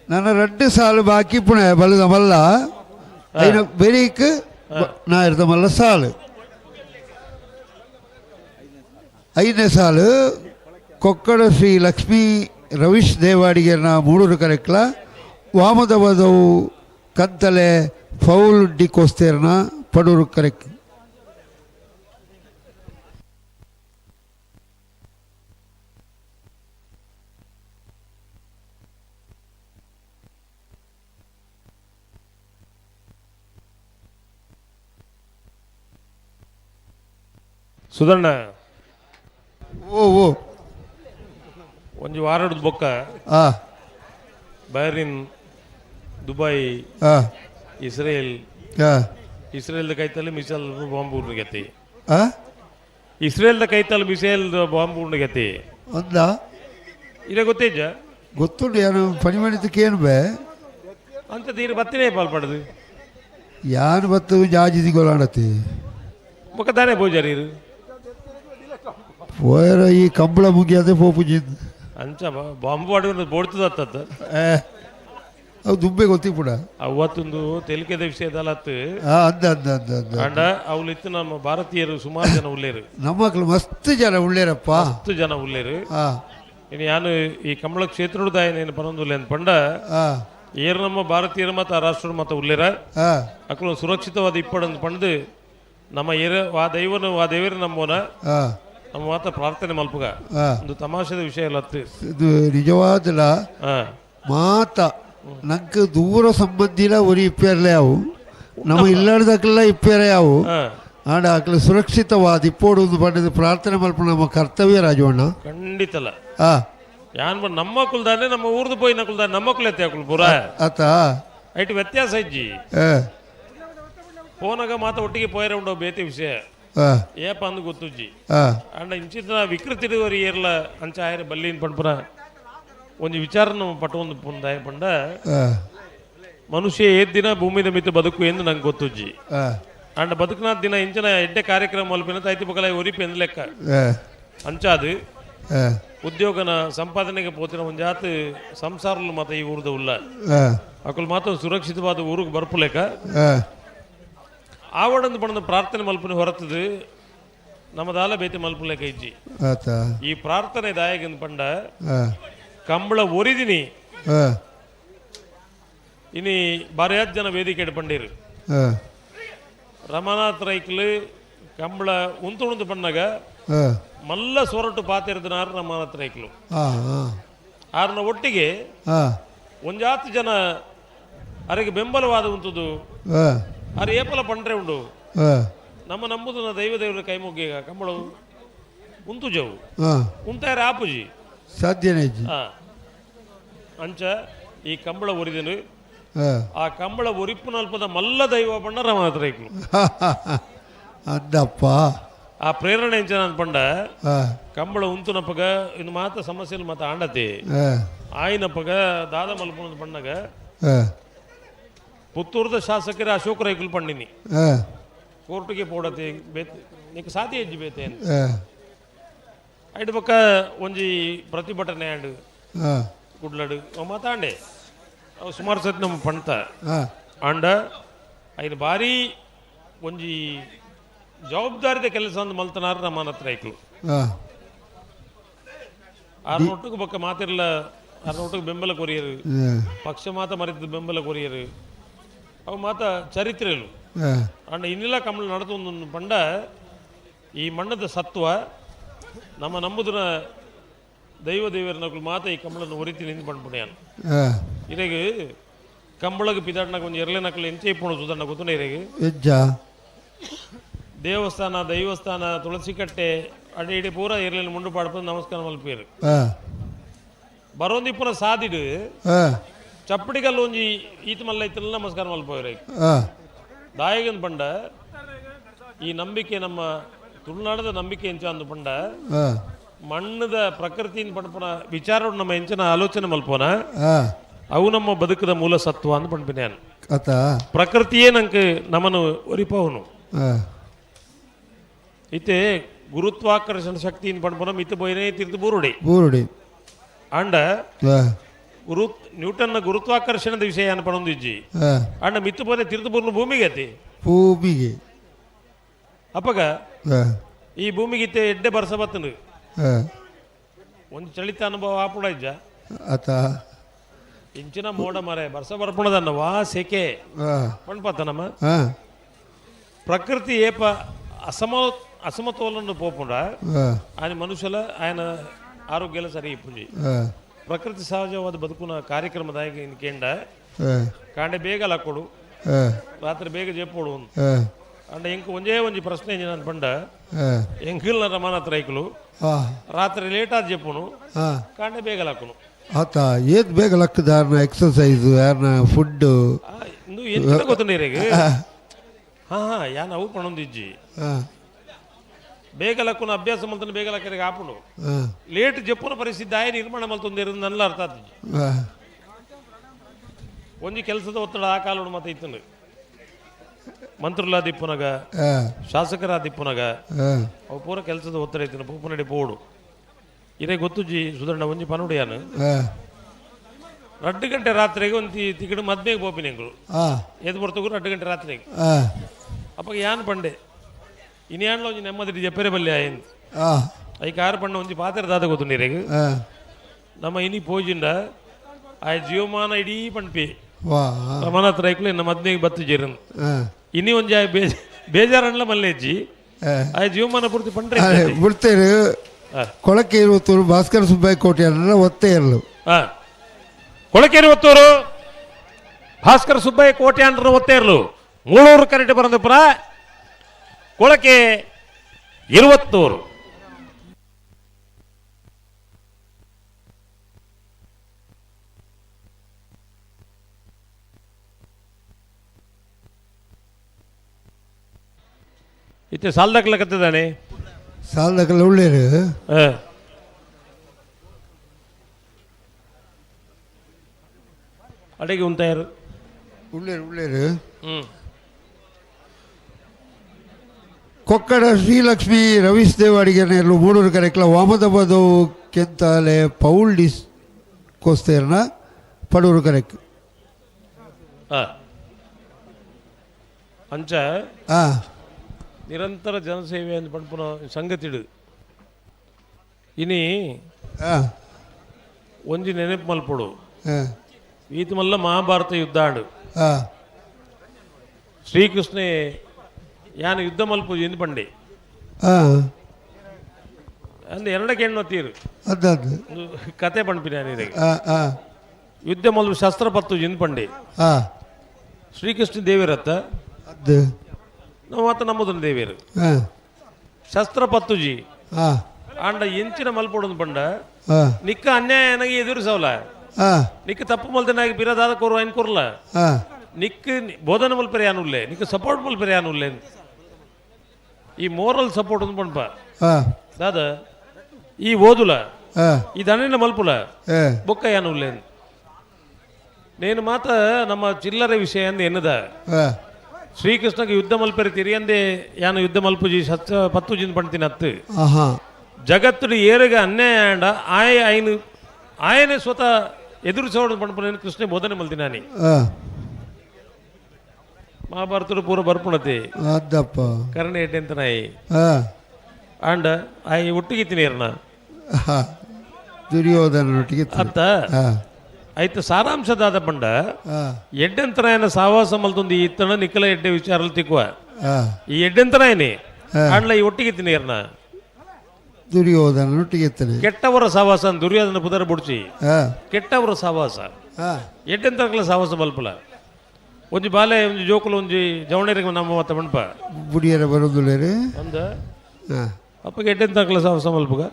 ನನ್ನ 2 ಸಾಲು ಬಾಕಿ ಪುಣ ಬಲ್ಲದ ಮಲ್ಲ ಬೆರಿಕು ನಾಯಿರ್ದ ಮಲ್ಲ ಸಾಲು 5ನೇ ಸಾಲು ಕೊಕ್ಕಡ ಶ್ರೀ ಲಕ್ಷ್ಮೀ ರವೀಶ್ ದೇವಾಡಿಗೆ ಮೂಡೂರು ಕರೆಕ್ಲ ವಾಮದ ಬದವು ಕಂತಲೆ ಫೌಲ್ ಡಿ ಕೋಸ್ತೇರ್ನ ಪಡೂರು ಕರೆಕ್ ಸುಧಣ್ಣ ಓ ಒಂದು ವಾರದ ಬೊಕ್ಕ ಬಹರಿನ್ ದುಬೈ ಇಸ್ರೇಲ್ ಕೈತಲ್ಲಿ ಮಿಸೈಲ್ ಬಾಂಬ್ ಉರ್ಗತಿ ಇಸ್ರೇಲ್ ಕೈತಲ್ಲಿ ಮಿಸೈಲ್ ಬಾಂಬ್ ಉರ್ಗತಿ ಒಂದಾ ಇಲ್ಲ ಗೊತ್ತೇಜ ಗೊತ್ತುಂಡು ಯಾನು ಪನಿ ಮಾಡಿದ್ದಕ್ಕೆ ಏನು ಬೇ ಅಂತ ತೀರು ಬತ್ತಿನೇ ಪಾಲ್ಪಡದು ಯಾನು ಬತ್ತು ಜಾಜಿದಿ ಗೊಲಾಡತಿ ಮುಖ ತಾನೇ ಪೂಜಾರಿ ಪೋಯರ ಈ ಕಂಬಳ ಮುಗಿಯದೆ ಪೋಪುಜಿದ್ ಅಂಚ ಬಾಂಬು ಆಡುವ ಬೋಡ್ತದತ್ತ ಅವು ದುಬ್ಬೆ ಗೊತ್ತಿಪುಡ ಅವತ್ತೊಂದು ತೆಲಿಕೆದ ವಿಷಯದಲ್ಲತ್ತು ಅಂಡ ಅವಳಿತ್ತು ನಮ್ಮ ಭಾರತೀಯರು ಸುಮಾರು ಜನ ಉಳ್ಳೇರು ನಮ್ಮ ಮಕ್ಕಳು ಮಸ್ತ್ ಜನ ಉಳ್ಳೇರಪ್ಪ ಮಸ್ತ್ ಜನ ಉಳ್ಳೇರು ಇನ್ನು ಯಾನು ಈ ಕಂಬಳ ಕ್ಷೇತ್ರದಾಯನೇನು ಪನೊಂದುಲ್ಲೆ ಅಂತ ಪಂಡ ಏರು ನಮ್ಮ ಭಾರತೀಯರು ಮತ್ತು ರಾಷ್ಟ್ರ ಮತ್ತು ಉಳ್ಳೇರ ಅಕ್ಕಳು ಸುರಕ್ಷಿತವಾದ ಇಪ್ಪಡಂದು ಪಂಡು ನಮ್ಮ ಏರ ಆ ದೈವನು ಆ ದೇವರು ನಮ್ಮೋನ ನಮ್ಮ ಮಾತ್ರ ಪ್ರಾರ್ಥನೆ ಮಲ್ಪಗ ಒಂದು ತಮಾಷೆದ ವಿಷಯ ಅಲ್ಲತ್ತು ಇದು ನಿಜವಾದಲ್ಲ ಮಾತ ನಂಗೆ ದೂರ ಸಂಬಂಧಿಲ ಒರಿ ಇಪ್ಪೇರ್ಲೆ ಅವು ನಮ್ಮ ಇಲ್ಲದಕ್ಕೆಲ್ಲ ಇಪ್ಪೇರೆ ಅವು ಆಡ ಆಕಳು ಸುರಕ್ಷಿತವಾದ ಇಪ್ಪೋಡು ಪಡೆದು ಪ್ರಾರ್ಥನೆ ಮಲ್ಪ ನಮ್ಮ ಕರ್ತವ್ಯ ರಾಜವಣ್ಣ ಖಂಡಿತಲ್ಲ ಯಾನ್ ನಮ್ಮ ಕುಲ್ದಾನೆ ನಮ್ಮ ಊರ್ದು ಪೋಯಿನ ಕುಲ್ದಾನೆ ನಮ್ಮ ಕುಲತ್ತೆ ಹಾಕಲು ಪೂರ ಆತ ಐಟು ವ್ಯತ್ಯಾಸ ಇಜ್ಜಿ ಫೋನಾಗ ಮಾತ ಒಟ್ಟಿಗೆ ಪೋಯರ ಉಂಡೋ ಬೇತಿ ವಿಷಯ ಏಪ ಅಂದು ಗೊತ್ತುಜ್ಜಿ ಅಂಡ ಇಂಚಿನ ವಿಕೃತಿಡುವರಿ ಏರ್ಲ ಅಂಚ ಆಯ್ರೆ ಬಲ್ಲಿನ ಪಂಪುರ ಒಂದು ವಿಚಾರ ನಮ್ಮ ಪಟ್ಟು ಒಂದು ಪುಂದಾಯ ಪಂಡ ಮನುಷ್ಯ ಏದ್ ದಿನ ಭೂಮಿದ ಮಿತ್ತು ಬದುಕು ಎಂದು ನಂಗೆ ಗೊತ್ತುಜ್ಜಿ ಅಂಡ್ ಬದುಕಿನ ದಿನ ಇಂಚಿನ ಎಡ್ಡೆ ಕಾರ್ಯಕ್ರಮ ಮಲ್ಪಿನ ತೈತಿ ಪಕಲ ಒರಿಪಿ ಎಂದು ಲೆಕ್ಕ ಅಂಚಾದು ಉದ್ಯೋಗನ ಸಂಪಾದನೆಗೆ ಪೋತಿನ ಒಂದು ಜಾತಿ ಸಂಸಾರಲು ಮಾತ ಈ ಊರದ ಉಲ್ಲ ಅಕಲ್ ಮಾತ್ರ ಸುರಕ್ಷಿತವಾದ ಊರಿಗೆ ಬರ್ಪುಲೆಕ್ಕ ಆವಡಂದು ಪಡೆದ ಪ್ರಾರ್ಥನೆ ಮಲ್ಪನೆ ಹೊರತದು ನಮ್ಮದಾಲ ಬೇತಿ ಮಲ್ಪುಲೆಕ್ಕ ಇಜ್ಜಿ ಈ ಪ್ರಾರ್ಥನೆ ದಾಯಗಿಂದ ಪಂಡ ಕಂಬಳ ಒರಿದಿನಿ ಇನಿ ಬರೆಯಾದ ಜನ ವೇದಿಕೆ ಪಂಡಿರು ರಮನಾಥ್ ರೈಕ್ಲು ಕಂಬಳ ಉಂತುಣದು ಪಣ್ಣಾಗ ಮಲ್ಲ ಸೊರಟು ಪಾತಿರ್ದನಾರು ರಮನಾಥ್ ರೈಕ್ಲು ಆರ್ನ ಒಟ್ಟಿಗೆ ಒಂಜಾತು ಜನ ಅರಿಗೆ ಬೆಂಬಲವಾದ ಉಂಟುದು ಅರೆ ಏಪಲ ಪಂಡ್ರೆ ಉಂಡು ನಮ್ಮ ನಂಬುದು ದೈವ ದೇವರ ಕೈ ಮುಗ್ಗಿಗ ಕಂಬಳ ಉಂತು ಜವು ಉಂತಾರ ಆಪುಜಿ ಸಾಧ್ಯನೇ ಅಂಚ ಈ ಕಂಬಳ ಒರಿದನು ಆ ಕಂಬಳ ಒರಿಪ್ಪು ನಲ್ಪದ ಮಲ್ಲ ದೈವ ಪಂಡ ರಮನಾಥ್ ರೈಕ್ಲು ಅಂದಪ್ಪ ಆ ಪ್ರೇರಣೆ ಎಂಚ ನಾನು ಪಂಡ ಕಂಬಳ ಉಂತುನಪ್ಪಗ ಇನ್ನು ಮಾತ ಸಮಸ್ಯೆలు ಮಾತ ಆಂಡತಿ ಆಯ್ನಪ್ಪಗ ದಾದ ಮಲ್ಪುನದ ಪಣ್ಣಗ ಪುತ್ತೂರದ ಶಾಸಕರ ಅಶೋಕ ರೈಕುಲು ಪಂಡಿನಿ ಕೋರ್ಟ್ಗೆ ಪೋಡತಿ ಬೇತೆ ನೀಕು ಸಾತಿ ಹೆಜ್ಜಿ ಬೇತೆ ಅಂತ ಐದು ಪಕ್ಕ ಒಂಜಿ ಪ್ರತಿಭಟನೆ ಆಂಡು ಕುಡ್ಲಡು ಮಾತಾಂಡೆ ಅವು ಸುಮಾರು ಸತಿ ನಮ್ಮ ಪಣ್ತ ಆಂಡ ಐದು ಬಾರಿ ಒಂಜಿ ಜವಾಬ್ದಾರಿದ ಕೆಲಸ ಅಂದ್ ಮಲ್ತನಾರ ರಮನಾಥ್ ರೈಕ್ಲು ಆರ್ನೊಟ್ಟಿಗೆ ಪಕ್ಕ ಮಾತಿರ್ಲ ಆರ್ನೊಟ್ಟಿಗೆ ಬೆಂಬಲ ಕೊರಿಯರು ಪಕ್ಷ ಮಾತ ಮರಿದ ಬೆಂಬಲ ಕೊರಿಯರು ಅವು ಮಾತ ಚರಿತ್ರೆಲು ಅಂಡ ಇನ್ನಿಲ್ಲ ಕಂಬಳ ನಡೆದು ಒಂದು ಪಂಡ ಈ ಮಣ್ಣದ ಸತ್ವ ನಮ್ಮ ನಂಬುದನ ದೈವ ದೇವರನಗಳು ಮಾತ ಈ ಕಂಬಳನ್ನು ಒರಿತಿ ನಿಂದು ಪಂಡ್ಪುಣ್ಯಾನು ಇರೆಗೆ ಕಂಬಳಗ ಪಿದಾಡ್ನಾಗ ಒಂದು ಎರಳೆ ನಕಲು ಎಂಚೆ ಇಪ್ಪುಣ ಸುಧಾರಣ ಗೊತ್ತುನ ಇರೆಗೆ ದೇವಸ್ಥಾನ ದೈವಸ್ಥಾನ ತುಳಸಿ ಕಟ್ಟೆ ಅಡಿ ಇಡಿ ಪೂರ ಎರಲಿನ ಮುಂಡು ಪಾಡ್ಪದು ನಮಸ್ಕಾರ ಮಲ್ಪೇರು ಬರೋಂದಿಪ್ಪುನ ಸಾದಿಡು ಚಪ್ಪಡಿಗಲ್ಲ ಒಂಜಿ ಈತ ಮಲ್ಲ ಇತ್ತಲ್ಲ ನಮಸ್ಕಾರ ಮಲ್ಪೋರೆ ದಾಯಗನ್ ಪಂಡ ಈ ನಂಬಿಕೆ ನಮ್ಮ ತುಳುನಾಡದ ನಂಬಿಕೆ ಎಂಚ ಅಂದು ಪಂಡ ಮಣ್ಣದ ಪ್ರಕೃತಿಯಿಂದ ಪಂಪನ ವಿಚಾರ ನಮ್ಮ ಎಂಚಿನ ಆಲೋಚನೆ ಮಲ್ಪೋನ ಅವು ನಮ್ಮ ಬದುಕದ ಮೂಲ ಸತ್ವ ಅಂತ ಪಂಪಿನ ಪ್ರಕೃತಿಯೇ ನಂಗೆ ನಮ್ಮನ್ನು ಒರಿಪವನು ಇತ್ತೆ ಗುರುತ್ವಾಕರ್ಷಣ ಶಕ್ತಿಯಿಂದ ಪಂಪನ ಮಿತ್ತ ಬೋಯನೇ ತಿರ್ದು ಬೂರುಡಿ ಅಂಡ ನ್ಯೂಟನ್ನ ಗುರುತ್ವಾಕರ್ಷಣದ ವಿಷಯ ಅನ್ಪಣೊಂದಿಜ್ಜಿ ಅಂಡ ಮಿತ್ತು ಬೋನೆ ತಿರ್ದು ಬೂರ್ನು ಭೂಮಿಗೆ ಅತಿ ಭೂಮಿಗೆ ಅಪ್ಪಗ ಈ ಭೂಮಿಗೆ ಇತ್ತೆ ಎಡ್ಡೆ ಬರ್ಸ ಬತ್ತನು ಒಂದು ಚಳಿತ ಅನುಭವ ಆಪುಣ ಇಜ್ಜ ಇಂಚಿನ ಮೋಡ ಮರೆ ಬರ್ಸ ಬರ್ಪುಣದನ್ನವಾ ಸೆಕೆ ಪಣ್ಪತ್ತ ನಮ್ಮ ಪ್ರಕೃತಿ ಏಪ ಅಸಮತೋಲನ್ನು ಪೋಪುಂಡ ఆయన ಮನುಷ್ಯಲ ఆయన ಆರೋಗ್ಯಲ ಸರಿ ಇಪ್ಪುಂಜಿ ಪ್ರಕೃತಿ ಸಹಜವಾದ ಬದುಕುನ ಕಾರ್ಯಕ್ರಮದಾಗಿ ಕೇಂಡ ಕಾಂಡೆ ಬೇಗ ಲಕ್ಕೊಡು ರಾತ್ರಿ ಬೇಗ ಜೆಪ್ಪೋಡು ಅಂಡ ಎಂಕ್ ಒಂದೇ ಒಂಜಿ ಪ್ರಶ್ನೆ ನಾನು ಪಂಡ ಎಂಕಿಲ್ನ ರಮನಾಥ್ ರೈಕುಲು ರಾತ್ರಿ ಲೇಟ್ ಆದ ಜೆಪ್ಪುನು ಕಾಂಡೆ ಬೇಗ ಲಕ್ಕುನು ಆತ ಏತ್ ಬೇಗ ಲಕ್ಕದ ಯಾರನ್ನ ಎಕ್ಸರ್ಸೈಸ್ ಯಾರನ್ನ ಫುಡ್ ಎಂತ ಗೊತ್ತುಂಡಿರಿಗೆ ಹಾ ಯಾನ ಅವು ಪಣೊಂದಿಜ್ಜಿ ಬೇಗ ಲಕ್ಕುನ ಅಭ್ಯಾಸ ಮಲ್ತನ ಬೇಗ ಲಕ್ಕರಿಗೆ ಆಪುಂಡು ಲೇಟ್ ಜಪ್ಪುನ ಪರಿಸ್ಥಿತಿ ಆಯ ನಿರ್ಮಾಣ ಮಲ್ತೊಂದಿರ ನಲ್ಲ ಅರ್ಥ ಆತಜ್ಜಿ ಒಂಜಿ ಕೆಲಸದ ಒತ್ತಡ ಆ ಕಾಲೋಡು ಮತ್ತೆ ಇತ್ತನು ಮಂತ್ರುಲ ದಿಪ್ಪುನಗ ಶಾಸಕರ ದಿಪ್ಪುನಗ ಅವು ಪೂರ ಕೆಲಸದ ಒತ್ತಡ ಇತ್ತು ಪೂಪನಡಿ ಪೋಡು ಇರೇ ಗೊತ್ತುಜ್ಜಿ ಸುಧರ್ಣ ಒಂಜಿ ಪನುಡಿಯಾನು 2 ಗಂಟೆ ರಾತ್ರಿಗೆ ಒಂದು ತಿಗಡು ಮದ್ಮೆಗೆ ಪೋಪಿನೆಂಗಳು ಎದ್ದು ಬರ್ತಗೂ 2 ಗಂಟೆ ರಾತ್ರಿಗೆ ಅಪ್ಪ ಯಾನ್ ಪಂಡೆ ಇನ್ಯಾನ್ಲ ಒಂಜಿ ನೆಮ್ಮದಿ ಜಪ್ಪರೆ ಬಲ್ಲೆ ಆಯ್ತು ಐಕ ಆರು ಪಂಡ ಒಂಜಿ ಪಾತ್ರೆ ದಾದ ಗೊತ್ತು ನೀರಿಗೆ ನಮ್ಮ ಇನಿ ಪೋಜಿಂಡ ಆ ಜೀವಮಾನ ಇಡೀ ಪಂಪಿ ರಮನಾಥ್ ರೈಕ್ಲು ಇನ್ನ ಮದ್ಮೆಗೆ ಬತ್ತು ಜೀರನ್ ಇನಿ ಒಂಜಿ ಬೇಜಾರನ್ಲ ಮಲ್ಲೆಜ್ಜಿ ಆ ಜೀವಮಾನ ಪೂರ್ತಿ ಪಂಡ್ರೆ ಬಿಡ್ತೇನೆ ಕೊಳಕೇರಿ ಒತ್ತೂರು ಭಾಸ್ಕರ ಸುಬ್ಬಯ್ಯ ಕೋಟೆ ಒತ್ತೇ ಇರಲು ಕೊಳಕೇರಿ ಒತ್ತೂರು ಭಾಸ್ಕರ ಸುಬ್ಬಯ್ಯ ಕೋಟೆ ಅಂದ್ರೆ ಒತ್ತೇ ಇರಲು ಮೂಳೂರು ಕರೆಕ್ಟ್ ಬರಂದಪುರ ಕೊಳಕೆ 20 ಇತ್ತೆ ಸಾಲ್ದಾಕ್ಲಕತ್ತಿದ್ದಾನೆ ಸಾಲ್ದಾಕಲ್ಲ ಒಳ್ಳೇರು ಅಡಿಗೆ ಉಂತಾಯರು ಉಳ್ಳೇರು ಕೊಕ್ಕಡ ಶ್ರೀಲಕ್ಷ್ಮಿ ರವೀಶ್ ದೇವಾಡಿಗೆರ್ನೆರ್ಲು ಮೂಡೂರು ಕರೆಕ್ಲ ವಾಮದಬದು ಕೆಂತಾಲೆ ಪೌಲ್ ಡಿಸ್ ಕೋಸ್ತೇರ್ನ ಪಡೂರು ಕರೆಕ್ ಅಂಚ ನಿರಂತರ ಜನಸೇವೆ ಅಂತ ಪಂಪುನ ಸಂಗತಿಡು ಇನಿ ಒಂಜಿ ನೆನಪು ಮಲ್ಪಡು ಈತ ಮಲ್ಲ ಮಹಾಭಾರತ ಯುದ್ಧ ಆಡು ಶ್ರೀಕೃಷ್ಣ ಯಾನು ಯುದ್ಧ ಮಲ್ಪು ಎಂದು ಪಂಡೆ ಅಂದ ಎರಡಕ್ಕೆ ಹೆಣ್ಣು ತೀರು ಕತೆ ಪಂಪಿನ ಯುದ್ಧ ಮಲ್ಪು ಶಸ್ತ್ರ ಪತ್ತು ಎಂದು ಪಂಡೆ ಶ್ರೀಕೃಷ್ಣ ದೇವಿರತ್ತ ನಾವು ಮಾತ ನಮ್ಮದನ್ನ ದೇವಿಯರು ಶಸ್ತ್ರ ಪತ್ತುಜಿ ಆಂಡ ಎಂಚಿನ ಮಲ್ಪೊಡೊಂದು ಪಂಡ ನಿಕ್ಕ ಅನ್ಯಾಯ ನನಗೆ ಎದುರಿಸವಲ್ಲ ನಿಕ್ಕ ತಪ್ಪು ಮಲ್ತನಾಗಿ ಬಿರದಾದ ಕೋರು ಐನ್ ಕೊರ್ಲ ನಿಕ್ಕ ಬೋಧನೆ ಮಲ್ಪರೆ ಯಾನುಲ್ಲೆ ನಿಕ್ಕ ಸಪೋರ್ಟ್ ಮಲ್ಪರೆ ಯಾನುಲ್ಲೆ ಈ ಮೋರಲ್ ಸಪೋರ್ಟ್ ಒಂದು ಪಂಪ ದಾದ ಈ ಓದುಲ ಈ ದಣಿನ ಮಲ್ಪುಲ ಬೊಕ್ಕ ಯಾನುಲ್ಲೆ నేను మాత ನಮ್ಮ ಚಿಲ್ಲರೆ ವಿಷಯ ಅಂದ ಎನ್ನದ ಶ್ರೀಕೃಷ್ಣಗೆ ಯುದ್ಧ ಮಲ್ಪರಿ ತಿರಿಯಂದೆ ಯಾನು ಯುದ್ಧ ಮಲ್ಪುಜಿ ಸತ್ಯ ಪತ್ತುಜಿನ್ ಪಣ್ತಿನ ಅತ್ತು ಜಗತ್ತುಡು ಏರಿಗೆ ಅನ್ಯಾಯ ಆಂಡ ఆయనే ಸ್ವತಃ ಎದುರಿಸೋಡು ಪಣ್ಪನ ಕೃಷ್ಣ ಬೋಧನೆ ಮಲ್ತಿನಾನಿ ಮಹಾಭಾರತಡು ಪೂರ ಬರ್ಪುಣತೆ ಕರ್ಣ ಎಟ್ಟೆಂತ ನಾಯಿ ಆಂಡ ಆಯ್ ಒಟ್ಟಿಗಿತ್ತೀನಿ ಏರ್ನ ದುರ್ಯೋಧನ ಒಟ್ಟಿಗೆ ಅತ್ತ అయితే సారాంశదాద పండ ఎడ్డెంతరాయన సావాసం మల్తుంది ఇత్తన నిక్కల ఎడ్డే విచారాలు తిక్కువ ఈ ఎడ్డెంతరాయని ఆండ్ల ఈ ఒట్టిಗೆ తినేర్న ದುರ್ಯೋಧನ ಒಟ್ಟಿಗೆ ಕೆಟ್ಟವರ ಸಾವಾಸ ದುರ್ಯೋಧನ ಪುದರ ಬುಡ್ಚಿ ಕೆಟ್ಟವರ ಸಾವಾಸ ಎಡ್ಡೆಂತರಕಲ ಸಾವಾಸ ಮಲ್ಪಲ ಒಂಜಿ ಬಾಲೆ ಒಂಜಿ ಜೋಕುಲು ಒಂಜಿ ಜವಣರಿಗೆ ನಮ್ಮ ಮತ್ತ ಮಣ್ಪ ಬುಡಿಯರ ಬರೋದುಲೇರಿ ಅಂದ ಅಪ್ಪಗೆ ಎಡ್ಡೆಂತರಕಲ ಸಾವಾಸ ಮಲ್ಪುಗ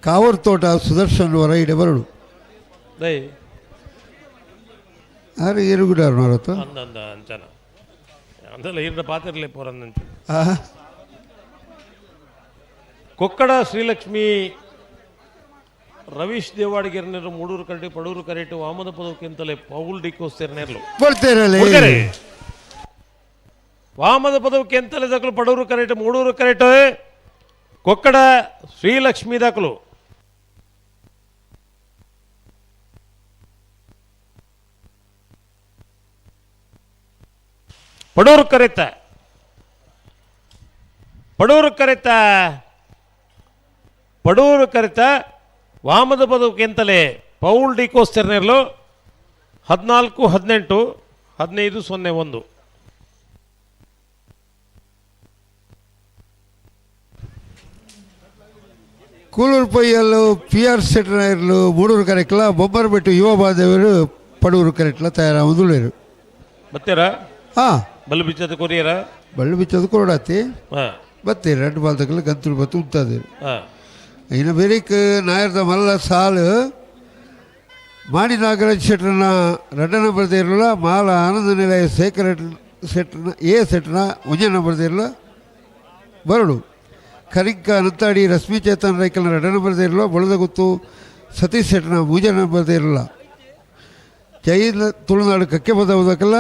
ಕಾವೂರು ತೋಟ ಸುದರ್ಶನ್ ಹೊರ ಇಡೆ ಬರಡು ದೈ ಆರು ಏರುಗುಡಾರು ನೋಡತ್ತು ಅಂದ ಅಂಚನ ಅಂದಲ್ಲ ಇರ್ದ ಪಾತಿರ್ಲೆ ಪೋರಂದಂಚ ಕೊಕ್ಕಡ ಶ್ರೀಲಕ್ಷ್ಮಿ ರವೀಶ್ ದೇವಾಡಿಗೆರ್ನೇರು ಮೂಡೂರು ಕರೆಟು ಪಡೂರು ಕರೆಟು ವಾಮದ ಪದಕ್ಕಿಂತಲೇ ಪೌಲ್ ಡಿಕೋಸ್ತೇರ್ನೇರ್ಲು ವಾಮದ ಪದಕ್ಕಿಂತಲೇ ದಕ್ಕಲು ಪಡೂರು ಕರೆಟು ಮೂಡೂರು ಕರೆಟು ಕೊಕ್ಕಡ ಶ್ರೀಲಕ್ಷ್ಮಿ ದಕ್ಕಲು ಪಡೂರು ಕರೆತ ವಾಮದ ಪದಕ್ಕಿಂತಲೇ ಪೌಲ್ ಡಿಕೋಸ್ಟೆರ್ನೆರ್ಲು 14-18-15-01 ಕೂಲೂರು ಪೊಯ್ಯಲ್ಲು PR ಸೆಟ್ರರ್ಲು ಮೂಡೂರು ಕರೆಕ್ಲ ಬೊಬ್ಬರು ಬಿಟ್ಟು ಯುವ ಬಾಂಧವರು ಪಡೂರು ಕರೆಕ್ಲ ತಯಾರಾಗುದುಳ್ಳೇರು ಬತ್ತೀರಾ ಬಲ್ಲು ಬಿಚ್ಚದ ಕೊರಿಯರ ಬಳ್ಳು ಬಿಚ್ಚೋದು ಕೊರಡಾತಿ ಬತ್ತೀರಿ ரெண்டு ಬಾಲ್ದಕ್ಕಲ್ಲ ಗಂತುಳು ಬತ್ತು ಉಂಟದು ಇನ್ನು ಬೇರೆಕ್ ನಾಯರ್ದ ಮಲ್ಲ ಸಾಲು ಮಾಣಿ ನಾಗರಾಜ್ ಶೆಟ್ರನ ರೆಡ್ಡ ನಂಬರ್ದೇ ಇರಲ್ಲ ಮಾಲ ಆನಂದ ನಿಲಯ ಶೇಖರ ಶೆಟ್ರನ ಶೆಟ್ರನ ಒಂಜ ನಂಬರ್ದೇ ಇರಲ್ಲ ಬರಡು ಕರಿಂಕ ಅನಂತಾಡಿ ರಶ್ಮಿ ಚೇತನ್ ರೈಕಲ್ನ ರೆಡ್ಡ ನಂಬರ್ದೇ ಇರಲ್ಲ ಬೊಳದ ಗೊತ್ತು ಸತೀಶ್ ಶೆಟ್ರನ ಮೂಜ ನಂಬರ್ದೇ ಇರಲ್ಲ ಜೈನ ತುಳುನಾಡು ಕಕ್ಕೆ ಪದವುದಕ್ಕಲ್ಲ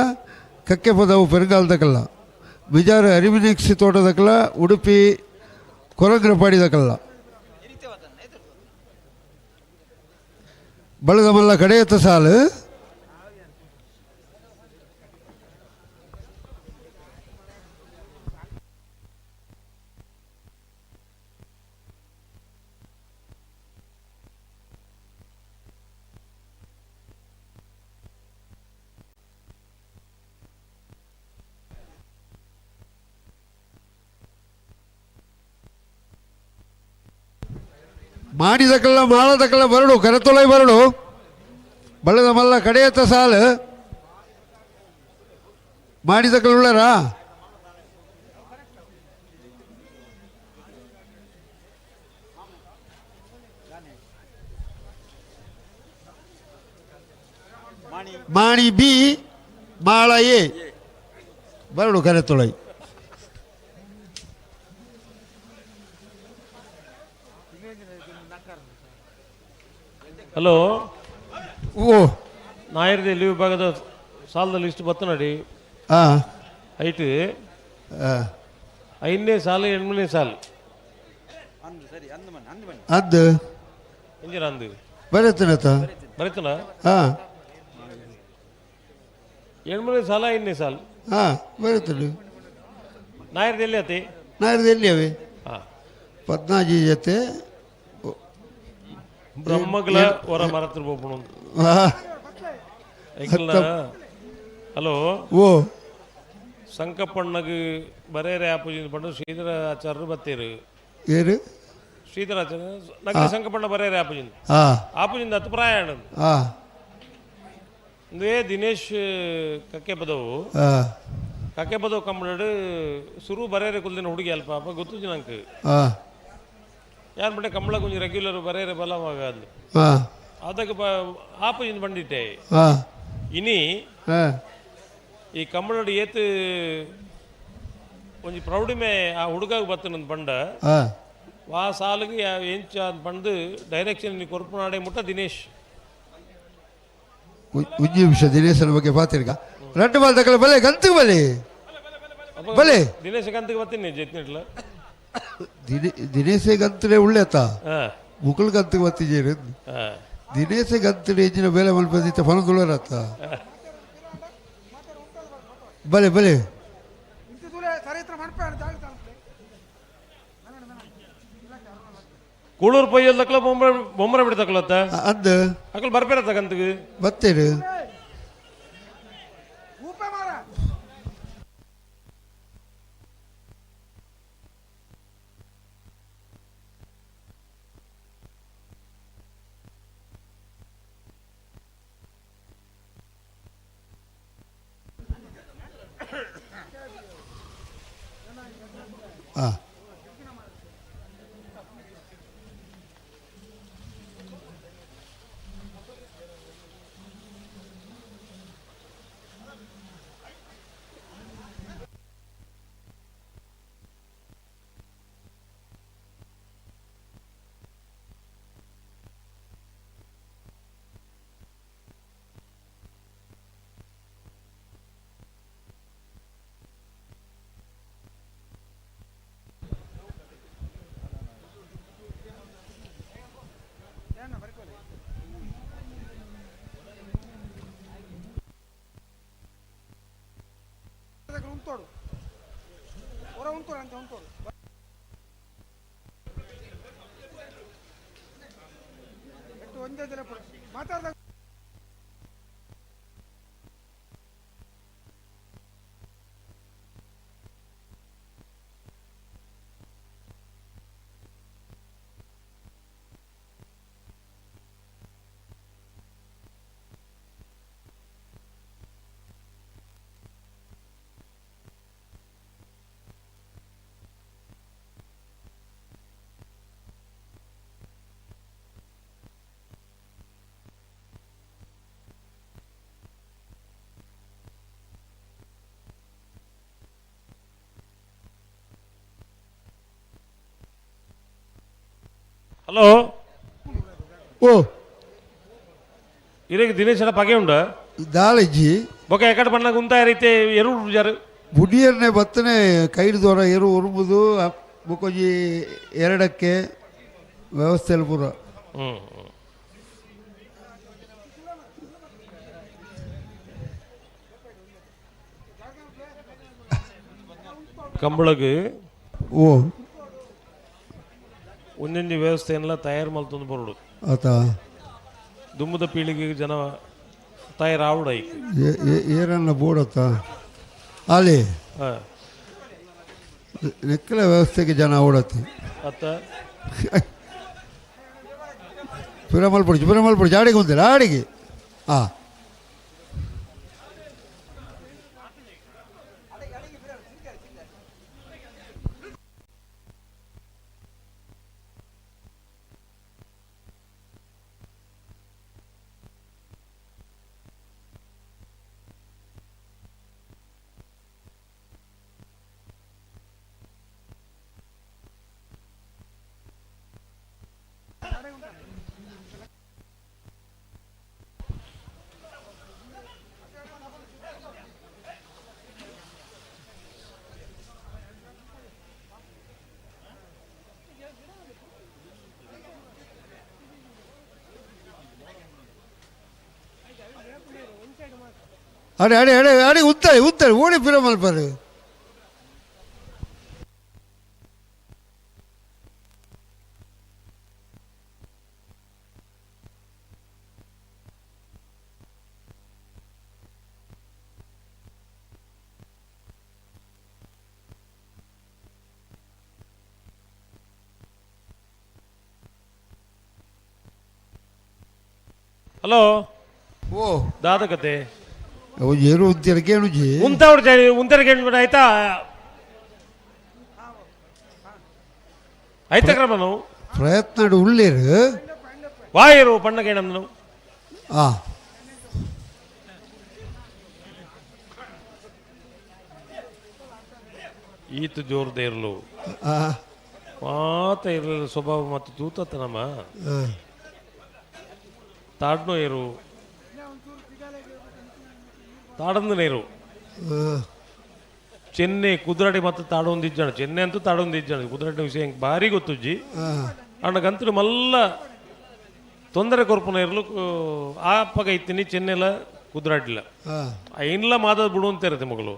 ಕಕ್ಕೆ ಪದವು ಪೆರಂಗಾಲದಕ್ಕಲ್ಲ ಬಿಜಾರ ಅರಿಮಿನಿಕ್ಸಿ ತೋಟದಕ್ಕಲ್ಲ ಉಡುಪಿ ಕೊರಂಗ್ರಪಾಡಿದಕ್ಕಲ್ಲ ಬಳದ ಮಲ್ಲ ಕಡೆಯತ್ತ ಸಾಲು ಮಾಡಿದಕ್ಕಲ್ಲ ಮಾಳದಕ್ಕಲ್ಲ ಬರಡು ಕರೆತೊಲೈ ಬರಡು ಬಳ್ಳದ ಮಲ್ಲ ಕಡೆಯತ್ತ ಸಾಲು ಮಾಡಿದಕ್ಕಲ್ಲ ಉಳ್ಳರ ಮಾಣಿ ಬಿ ಮಾಳ ಎ ಬರಡು ಕರೆತೊಲೈ ಹಲೋ ಓ ನಾಯರ್ದ ಎಲ್ಲಿ ವಿಭಾಗದ ಸಾಲದಲ್ಲಿ ಇಷ್ಟು ಬತ್ತ ನೋಡಿ ಐಟು 5ನೇ ಸಾಲು 8ನೇ ಸಾಲು ಅದು ಇಂಜಿನ ಅಂದು ಬರತ್ತನತ ಬರೀತನ ಹಾಂ 8ನೇ ಸಾಲ 5ನೇ ಸಾಲು ಹಾಂ ಬರುತ್ತದೆ. ನಾಯರ್ದ ಎಲ್ಲಿ ಆತಿ ನಾಡ್ದು ಎಲ್ಲಿ ಅವೆ ಹಾಂ 14 ಜೊತೆ ಬ್ರಹ್ಮಗ್ಲ ಹೊರ ಮರತಿರ್ಬೋದು ಹಲೋ ಓ ಸಂಕಪ್ಪಣ್ಣಗೆ ಬರೇರೆ ಆಪೂಜಿನ ಪಂಡು ಶ್ರೀಧರ ಆಚಾರ್ಯರು ಬತ್ತೇರು ಏರು ಶ್ರೀಧರ ಆಚಾರ್ಯ ನಗರ ಸಂಕಪ್ಪಣ್ಣ ಬರೇರೆ ಆಪೂಜಿನ ಆಪೂಜಿಂದ ಹತ್ತು ಪ್ರಾಯಣ ಅಂದ್ರೆ ದಿನೇಶ್ ಕಕ್ಕೆ ಬದವು ಕಕ್ಕೆ ಬದವು ಕಂಬಳಡು ಸುರು ಬರೇರೆ ಕುಲ್ದಿನ ಹುಡುಗಿ ಅಲ್ಪ ಅಪ್ಪ ಗೊತ್ತು ನಂಗೆ ಯಾರು ಬಟ್ಟೆ ಕಂಬಳ ಕುಂಜಿ ರೆಗ್ಯುಲರ್ ಬರೇರೆ ಬಲವಾಗ ಅದು ಅದಕ್ಕೆ ಆಪೂಜಿನ ಬಂದಿಟ್ಟೆ ಇನಿ ಈ ಕಂಬಳಡು ಏತು ಒಂಜಿ ಪ್ರೌಢಿಮೆ ಆ ಹುಡುಗಾಗ ಬತ್ತನಂದು ಪಂಡ ಆ ಸಾಲಿಗೆ ಎಂಚ ಅಂತ ಪಂಡು ಡೈರೆಕ್ಷನ್ ಕೊರ್ಪುನಾಡೆ ಮುಟ್ಟ ದಿನೇಶ್ ಉಜ್ಜಿ ನಿಮಿಷ ದಿನೇಶನ ಬಗ್ಗೆ ಪಾತಿರ್ಗ ರಡ್ಡು ಬಾಲ್ ತಗೊಳ್ಳಿ ಬಲೆ ಗಂತಿಗೆ ಬಲೆ ಬಲೆ ದಿನೇಶ್ ಗಂತಿಗೆ ಬತ್ತೀನಿ ಜೆತ್ನಿಟ್ಲ ದಿನೇಶೆ ಗಂತಲೇ ಉಳ್ಳೇತ ಮುಕುಲ್ ಗಂತಿಗೆ ಬತ್ತಿಜೇರು ದಿನೇಶೆ ಗಂತಲೇ ಎಂಜಿನ ಬೇಲೆ ಮಲ್ಪದಿತ್ತ ಫನದುಳರತ್ತ ಬಲೆ ಬಲೆ ಕೂಳೂರು ಪೊಯ್ಯಲ್ ತಕ್ಕಲ ಬೊಮ್ಮರ ಬಿಡಿ ತಕ್ಕಲತ್ತ ಅದು ಅಕಲ್ ಬರ್ಬೇರತ್ತ ಗಂತಿಗೆ ಬತ್ತೇರು ಹಲೋ ಓ ಇರಗೆ ದಿನೇಶನ ಪಗೆ ಉಂಡ ದಾಳಜ್ಜಿ ಬೊಕ ಎಕಡೆ ಬಣ್ಣಗ ಉಂತ ರೀತಿ ಎರಡು ಜಾರು ಬುಡಿಯರ್ನೆ ಬತ್ತನೆ ಕೈಡು ದೂರ ಎರು ಉರುಬುದು ಬುಕೊಜಿ ಎರಡಕ್ಕೆ ವ್ಯವಸ್ಥೆಯಲ್ಲಿ ಪೂರ ಕಂಬಳಗೆ ಓ ಒಂದೊಂದು ವ್ಯವಸ್ಥೆಯನ್ನೆಲ್ಲ ತಯಾರು ಮಲ್ತೊಂದು ಬರೋಡು ಆತ ದುಮ್ಮದ ಪೀಳಿಗೆಗೆ ಜನ ತಯಾರಾವಡ ಏರನ್ನ ಬೋಡತ್ತ ಅಲ್ಲಿ ನೆಕ್ಕಲ ವ್ಯವಸ್ಥೆಗೆ ಜನ ಓಡತ್ತೆ ಅತ್ತ ಪುರಮಲ್ಪುಡಿ ಆಡಿಗೆ ಹೊಂದಿಲ್ಲ ಆಡಿಗೆ ಅಡೆ ಅಡೆ ಅಡೆ ಅಡೆ ಉತ್ತಾರೆ ಉತ್ತಾರೆ ಓಡಿ ಪಿರ ಮಲ್ಪಾರು ಹಲೋ ಓ ದಾದ ಕತೆ ಏನು ಉಂತಿರ ಕೇಳುಜಿ ಉಂತರ ಕೇಳ್ಬಿಡ ಆಯ್ತಾ ಆಯ್ತಾ ಕ್ರಮ ನಾವು ಪ್ರಯತ್ನ ಉಳ್ಳೇರು ವಾಯರು ಪಣ್ಣಗೆ ನಮ್ದು ಆ ಈತ ಜೋರ್ದೇ ಇರಲು ಮಾತ ಇರಲಿಲ್ಲ ಸ್ವಭಾವ ಮತ್ತು ತೂತತ್ತ ನಮ್ಮ ತಾಡ್ನೋ ಏರು ತಾಡಂದು ನೀರು ಚೆನ್ನೈ ಕುದುರಾಡಿ ಮತ್ತೆ ತಾಡೊಂದಿಜ್ಜಾಣ ಚೆನ್ನೈ ಅಂತೂ ತಾಡೊಂದಿಜ್ಜಾಣ ಕುದುರಾಡಿ ವಿಷಯ ಭಾರಿ ಗೊತ್ತುಜ್ಜಿ ಅಣ್ಣ ಗಂತಲು ಮಲ್ಲ ತೊಂದರೆ ಕೊರ್ಪನ ಇರಲು ಆಪಗ ಇತ್ತೀನಿ ಚೆನ್ನೈಲ ಕುದುರಾಡಿಲ್ಲ ಐನ್ಲ ಮಾದ ಬಿಡು ಅಂತ ಇರುತ್ತೆ ಮಗಳು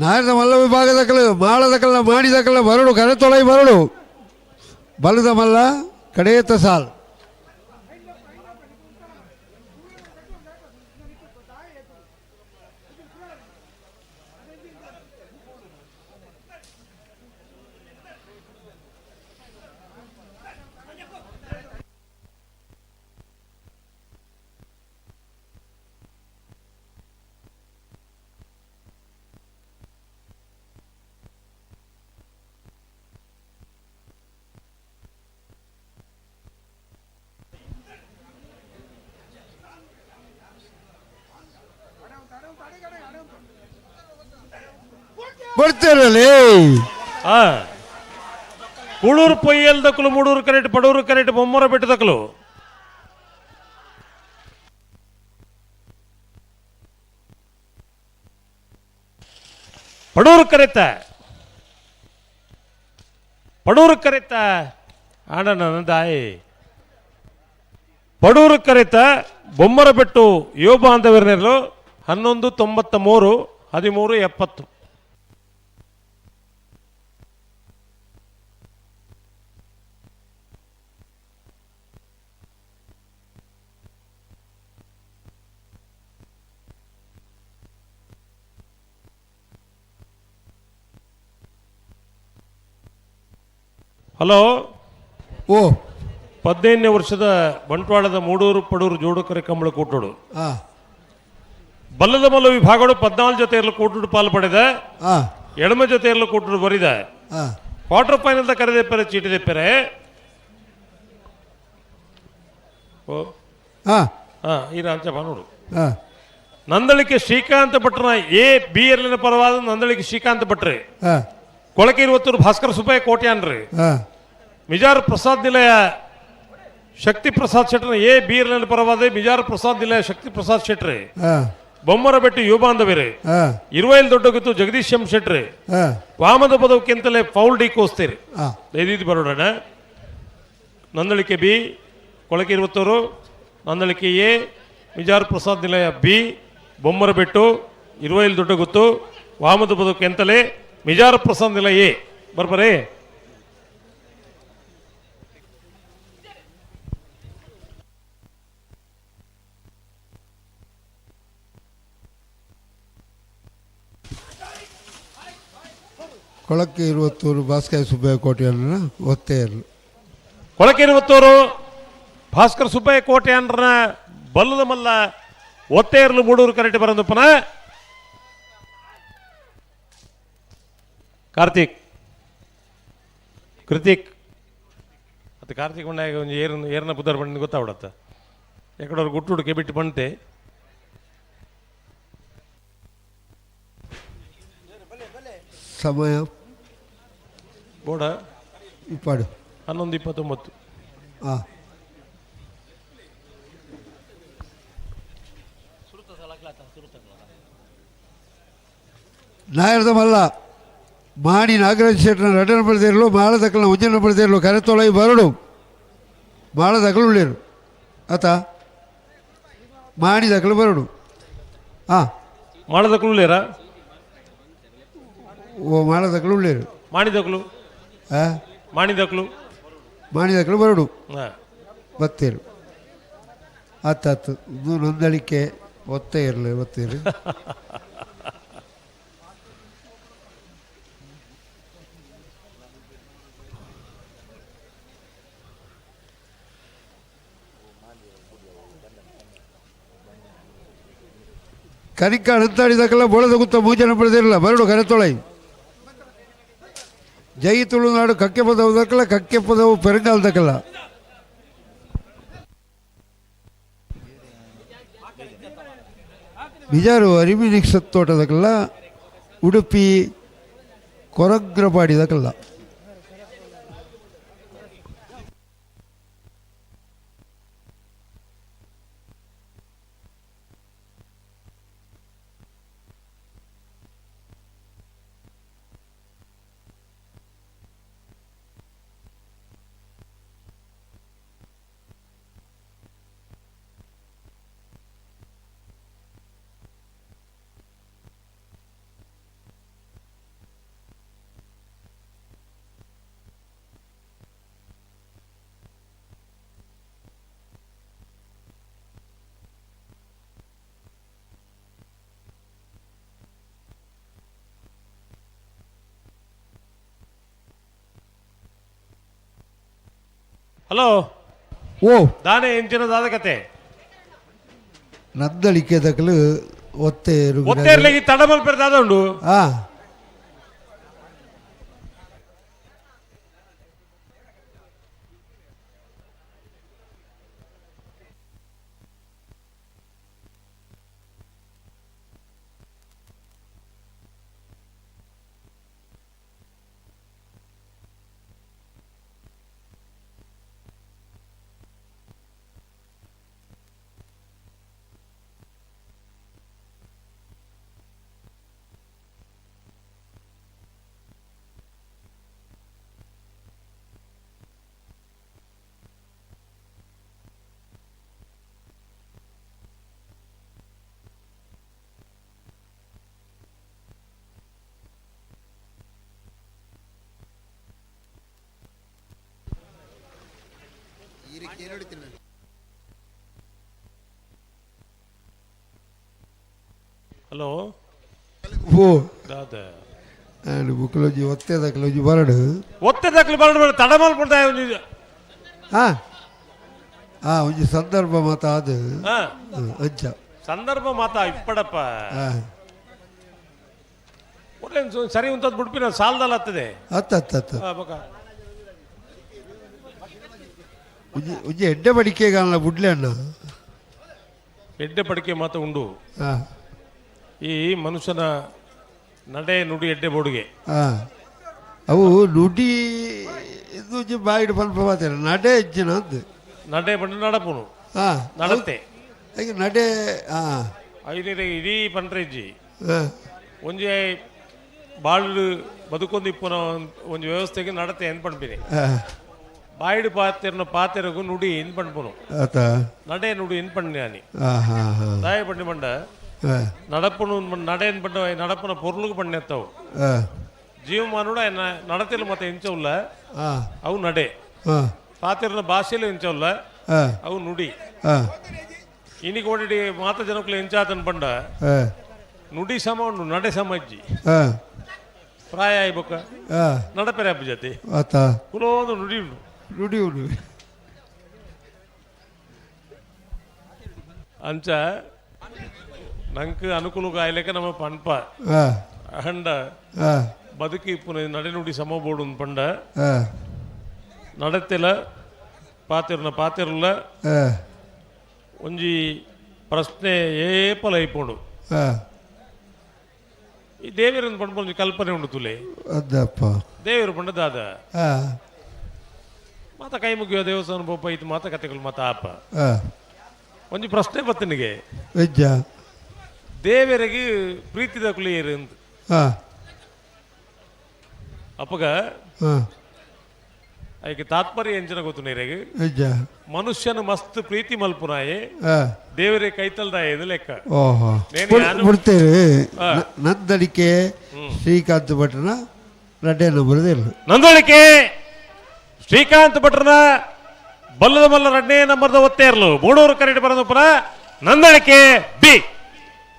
ನಾರದ ಮಲ್ಲ ವಿಭಾಗದ ಕಲೆ ಮಾಳದ ಕಲ್ಲ ಮಾಡಿದ ಕಲ್ಲ ಬರಡು ಕರೆತೊಳೈ ಬರಡು ಬಲದ ಮಲ್ಲ ಕಡೆಯತ್ತ ಸಾಲ್ ಬರ್ತಿರಲಿ ಕುಳೂರು ಪೊಯ್ಯಲ್ ದಕ್ಕಲು ಮೂಡೂರು ಕರೆಕ್ಟ್ ಪಡೂರು ಕರೆಕ್ಟ್ ಬೊಮ್ಮರ ಬೆಟ್ಟ ದಕ್ಕಲು ಪಡೂರು ಕರೆತ ಆಡ ನನ್ನದಾಯಿ ಪಡೂರು ಕರೆತ ಬೊಮ್ಮರ ಬೆಟ್ಟು ಯುವ ಬಾಂಧವರನೆರಲು 1193 1370. ಹಲೋ ಓ 15ನೇ ವರ್ಷದ ಬಂಟ್ವಾಳದ ಮೂಡೂರು ಪಡೂರು ಜೋಡುಕರೆ ಕಂಬಳ ಕೂಟೋಡು ಬಲ್ಲದ ಮಲ್ಲ ವಿಭಾಗಗಳು 14 ಜೊತೆಯಲ್ಲೂ ಕೂಟುಡು ಪಾಲು ಪಡೆದ ಎಡಮ ಜೊತೆಯಲ್ಲೂ ಕೂಟುಡು ಬರಿದ ಕ್ವಾರ್ಟರ್ ಫೈನಲ್ ದ ಕರೆದೆಪ್ಪರೆ ಚೀಟಿದೆಪ್ಪರೆ ಈ ರಾಂಚಪ್ಪ ನೋಡು ನಂದಳಿಕೆ ಶ್ರೀಕಾಂತ ಭಟ್ರನ ಎ ಬಿ ಎರ್ಲಿನ ಪರವಾದ ನಂದಳಿಕೆ ಶ್ರೀಕಾಂತ ಭಟ್ರೆ ಕೊಳಕೆ 20 ಭಾಸ್ಕರ ಸುಬ್ಬಯ್ಯ ಕೋಟ್ಯಾನ್ರಿ ಮಿಜಾರ್ ಪ್ರಸಾದ್ ನಿಲಯ ಶಕ್ತಿ ಪ್ರಸಾದ್ ಶೆಟ್ರ ಎ ಬಿ ಎರ್ಲಿನ ಪರವಾದ ಮಿಜಾರ್ ಪ್ರಸಾದ್ ನಿಲಯ ಶಕ್ತಿ ಪ್ರಸಾದ್ ಶೆಟ್ರೆ ಬೊಮ್ಮರ ಬೆಟ್ಟಿ ಯುವ ಬಾಂಧವರೇ ಇರುವೈಲ್ ದೊಡ್ಡ ಗೊತ್ತು ಜಗದೀಶ್ ಎಂ ಶೆಟ್ರೆ ವಾಮದ ಪದವಕ್ಕಿಂತಲೇ ಫೌಲ್ ಡಿ ಕೋಸ್ತೀರಿ ಇದು ಬರೋಣ ನಂದಳಿಕೆ ಬಿ ಕೊಳಕೆ 20 ನಂದಳಿಕೆ ಎ ಮಿಜಾರ್ ಪ್ರಸಾದ್ ನಿಲಯ ಬಿ ಬೊಮ್ಮರಬೆಟ್ಟು ಇರುವೈಲ್ ದೊಡ್ಡಗುತ್ತು ವಾಮದ ಬದುಕು ಎಂತಲೇ ಮಿಜಾರ್ ಪ್ರಸಾದ್ ನಿಲಯ ಎ ಬರ್ಬರೇ. ಕೊಳಕ್ಕೆ 20 ಭಾಸ್ಕರ ಸುಬ್ಬಯ್ಯ ಕೋಟೆಯನ್ನ ಒತ್ತೇ ಇರಲು. ಕೊಳಕೆ 20 ಭಾಸ್ಕರ್ ಸುಬ್ಬಯ್ಯ ಕೋಟೆಯನ್ರನ್ನ ಬಲ್ಲದ ಮಲ್ಲ ಒತ್ತೇ ಇರಲು ಮೂಡೂರು ಕರೆಕ್ಟ್ ಬರಂದಪ್ಪನ. ಕಾರ್ತಿಕ್ ಕೃತಿಕ್ ಅದು ಕಾರ್ತಿಕ್ ಬಂಡಾಗ ಒಂದು ಏರ್ನ ಬುದ್ಧಾರ ಬಂಡ ಗೊತ್ತಾಗ್ಬಿಡತ್ತ ಎಕಡವ್ರು ಗುಟ್ಟು ಹುಡುಕೆ ಬಿಟ್ಟು ಬಂತೆ. ಸಮಯ ಬೋಡ ಇಪ್ಪಾಡು 11:29. ಹಾಂ ನಾಯರದ ಮಲ್ಲ ಮಾಣಿ ನಾಗರಾಜ ಶೆಟ್ಟನ ರಡನ ಬೆಳೆದಿರಲು ಮಾಳದಕ್ಕಲ ಉಜ್ಜನ ಬೆಳೆದಿರಲು ಕರೆತೊಳೈ ಬರಡು ಮಾಳದಕ್ಕಲು ಉಳ್ಳೇರು ಆತ ಮಾಣಿದಕ್ಕಲು ಬರಡು. ಹಾಂ ಮಾಳದಕ್ಕಲು ಉಳ್ಳೇರ ಓ ಮಾಳದಕ್ಕಲು ಉಳ್ಳೇರು ಮಾಣಿದಕ್ಕಲು ಹಾಂ ಮಾಣಿದಕ್ಕಲು ಬರಡು ಬತ್ತೇರು ಆತಾತು ಇದು ನೊಂದಳಿಕೆ ಒತ್ತೇ ಇರಲಿ ಒತ್ತೇರು. ಕನಿಕ ಅಣಂತಾಡಿದಕ್ಕಲ್ಲ ಬೋಳದ ಗುತ್ತ ಮೂಜನ ಬೆಳೆದಿರಲ್ಲ ಬರಡು ಕರೆತೊಳೈ ಜೈ ತುಳುನಾಡು ಕಕ್ಕೆ ಪದವುದಕ್ಕಲ್ಲ ಕಕ್ಕೆ ಪದವು ಪೆರಂಗಾಲದಕ್ಕಲ್ಲ. ಬಿಜಾರು ಅರಿಮಿನಿಕ್ ಸತ್ತೋಟದಕ್ಕಲ್ಲ ಉಡುಪಿ ಕೊರಗ್ರಪಾಡಿದಕ್ಕಲ್ಲ. ಹಲೋ ಓ ದಾನೆ ಎಂಚಿನದಾದ ಕತೆ ನದ್ದಳಿಕೆ ದಕ್ಕಲು ಒತ್ತೇರು ಒತ್ತೇರ್ಲಿಗೆ ತಡಮಲ್ಪೆರ್ದಾದ ಉಂಡು. ಹಾಂ ಹಲೋ ಓ ದಾದ ನಾನು ಬುಕ್ಲೋಜಿ ಒತ್ತೇದಕ್ಲೋಜಿ ಬರಡು ಒತ್ತೆದಕ್ಲು ಬರಡು ತಡಮಲ್ ಬಿಡ್ತಾ ಹಾಂ ಹಾಂ ಒಂಜಿ ಸಂದರ್ಭ ಮಾತ ಅದು ಅಂಚ ಸಂದರ್ಭ ಮಾತಾ ಇಪ್ಪಡಪ್ಪ ಸರಿ ಉಂಟದ್ ಬಿಡ್ಪಿನ ಸಾಲದಲ್ಲ ಹತ್ತದೆ ಒಂಜಿ ಎಡ್ಡೆ ಬಡಿಕೆಗಾಲ ಬುಡ್ಲೆ ಅಣ್ಣ ಎಡ್ಡೆ ಬಡಿಕೆ ಮಾತ ಉಂಡು. ಈ ಮನುಷ್ಯನ ನಡೆ ನುಡಿ ಎಡ್ಡೆ ಬೋಡಿಗೆ ಅವು ನುಡಿ ಇದು ಬಾಯಿಡ್ ಪನ್ಪ ಮಾತಾಡ ನಡೆ ಹೆಜ್ಜಿನ ಅಂದು ನಡೆ ಬಂದು ನಡಪುನು ನಡತೆ ಈಗ ನಡೆ ಐದು ಇಡೀ ಪಂಡ್ರೆ ಇಜ್ಜಿ ಒಂಜಿ ಬಾಳು ಬದುಕೊಂದು ಇಪ್ಪನ ಒಂದು ವ್ಯವಸ್ಥೆಗೆ ನಡತೆ ಏನು ಪಣ್ಪಿನಿ ಬಾಯಿಡು ಪಾತೆರಗು ನುಡಿ ಇನ್ ಪಂಡ್ಪುನು ಆತ ನಡೆ ನುಡಿ ಇನ್ ಪಂಡ್ಯಾನಿ ದಾಯ ಪಂಡಿ ಮಂಡ ನಡಪನು ನಡೆ ಇನ್ ಪಂಡ ನಡಪನ ಪೊರ್ಲುಗು ಪಂಡೆತ್ತವು ಜೀವಮಾನುಡ ನಡತೆಲು ಮತ್ತೆ ಇಂಚವುಲ್ಲ ಅವು ನಡೆ ಪಾತೆರನ ಭಾಷೆಲು ಇಂಚವುಲ್ಲ ಅವು ನುಡಿ ಇನಿಗೆ ಓಡಿ ಮಾತ ಜನಕ್ಕೂ ಎಂಚಾತನ್ ಪಂಡ ನುಡಿ ಸಮ ಉಂಡು ನಡೆ ಸಮಜ್ಜಿ ಪ್ರಾಯ ಆಯ್ಬೊಕ್ಕ ನಡಪೆರೆ ಹಬ್ಬ ಜೊತೆ ಕುಲೋದು ನುಡಿ ಉಂಡು ನುಡಿ ಉಂಡು ಅಂಚ ನಂಗೆ ಅನುಕೂಲ ಆಯ್ಲೆಕ್ಕ ನಮ್ಮ ಪಂಪ ಹಂಡ ಬದುಕಿ ಪುನಃ ನಡೆ ನುಡಿ ಸಮ ಬೋಡು ಪಂಡ ನಡತೆಲ ಪಾತಿರ್ಲ ಒಂಜಿ ಪ್ರಶ್ನೆ ಏಪಲ ಐಪೋಡು ಈ ದೇವರನ್ನು ಪಂಡ ಒಂಜಿ ಕಲ್ಪನೆ ಉಂಡು ತುಲೆ ದೇವರು ಪಂಡ ದಾದ ಮಾತ ಕೈ ಮುಗಿಯೋ ದೇವಸ್ಥಾನ ಪೋಪ ಇದು ಮಾತ ಕತೆಗಳು ಮಾತ ಆಪ ಒಂಜಿ ಪ್ರಶ್ನೆ ಬತ್ತನಿಗೆ ದೇವರಿಗೆ ಪ್ರೀತಿದ ಕುಲಿಯರು ಅಂತ ಅಪ್ಪಗ ಅದಕ್ಕೆ ತಾತ್ಪರ್ಯ ಎಂಚಿನ ಗೊತ್ತು ನೀರಿಗೆ ಮನುಷ್ಯನ ಮಸ್ತ್ ಪ್ರೀತಿ ಮಲ್ಪುನಾಯೆ ದೇವರೇ ಕೈತಲ್ದಾಯ ಇದು ಲೆಕ್ಕ ನಂದಳಿಕೆ ಶ್ರೀಕಾಂತ್ ಭಟ್ರನ ರಡ್ಡೆ ನಂಬರ್ ನಂದಳಿಕೆ ಶ್ರೀಕಾಂತ್ ಭಟ್ರನ ಬಲ್ಲದ ಬಲ್ಲ ರಡ್ಡೆ ನಂಬರ್ದ ಒತ್ತೇ ಇರಲು ಬೋಡೂರು ಕರೆಕ್ಟ್ ಬರೋದು ಪುನಃ ನಂದಳಿಕೆ ಬಿ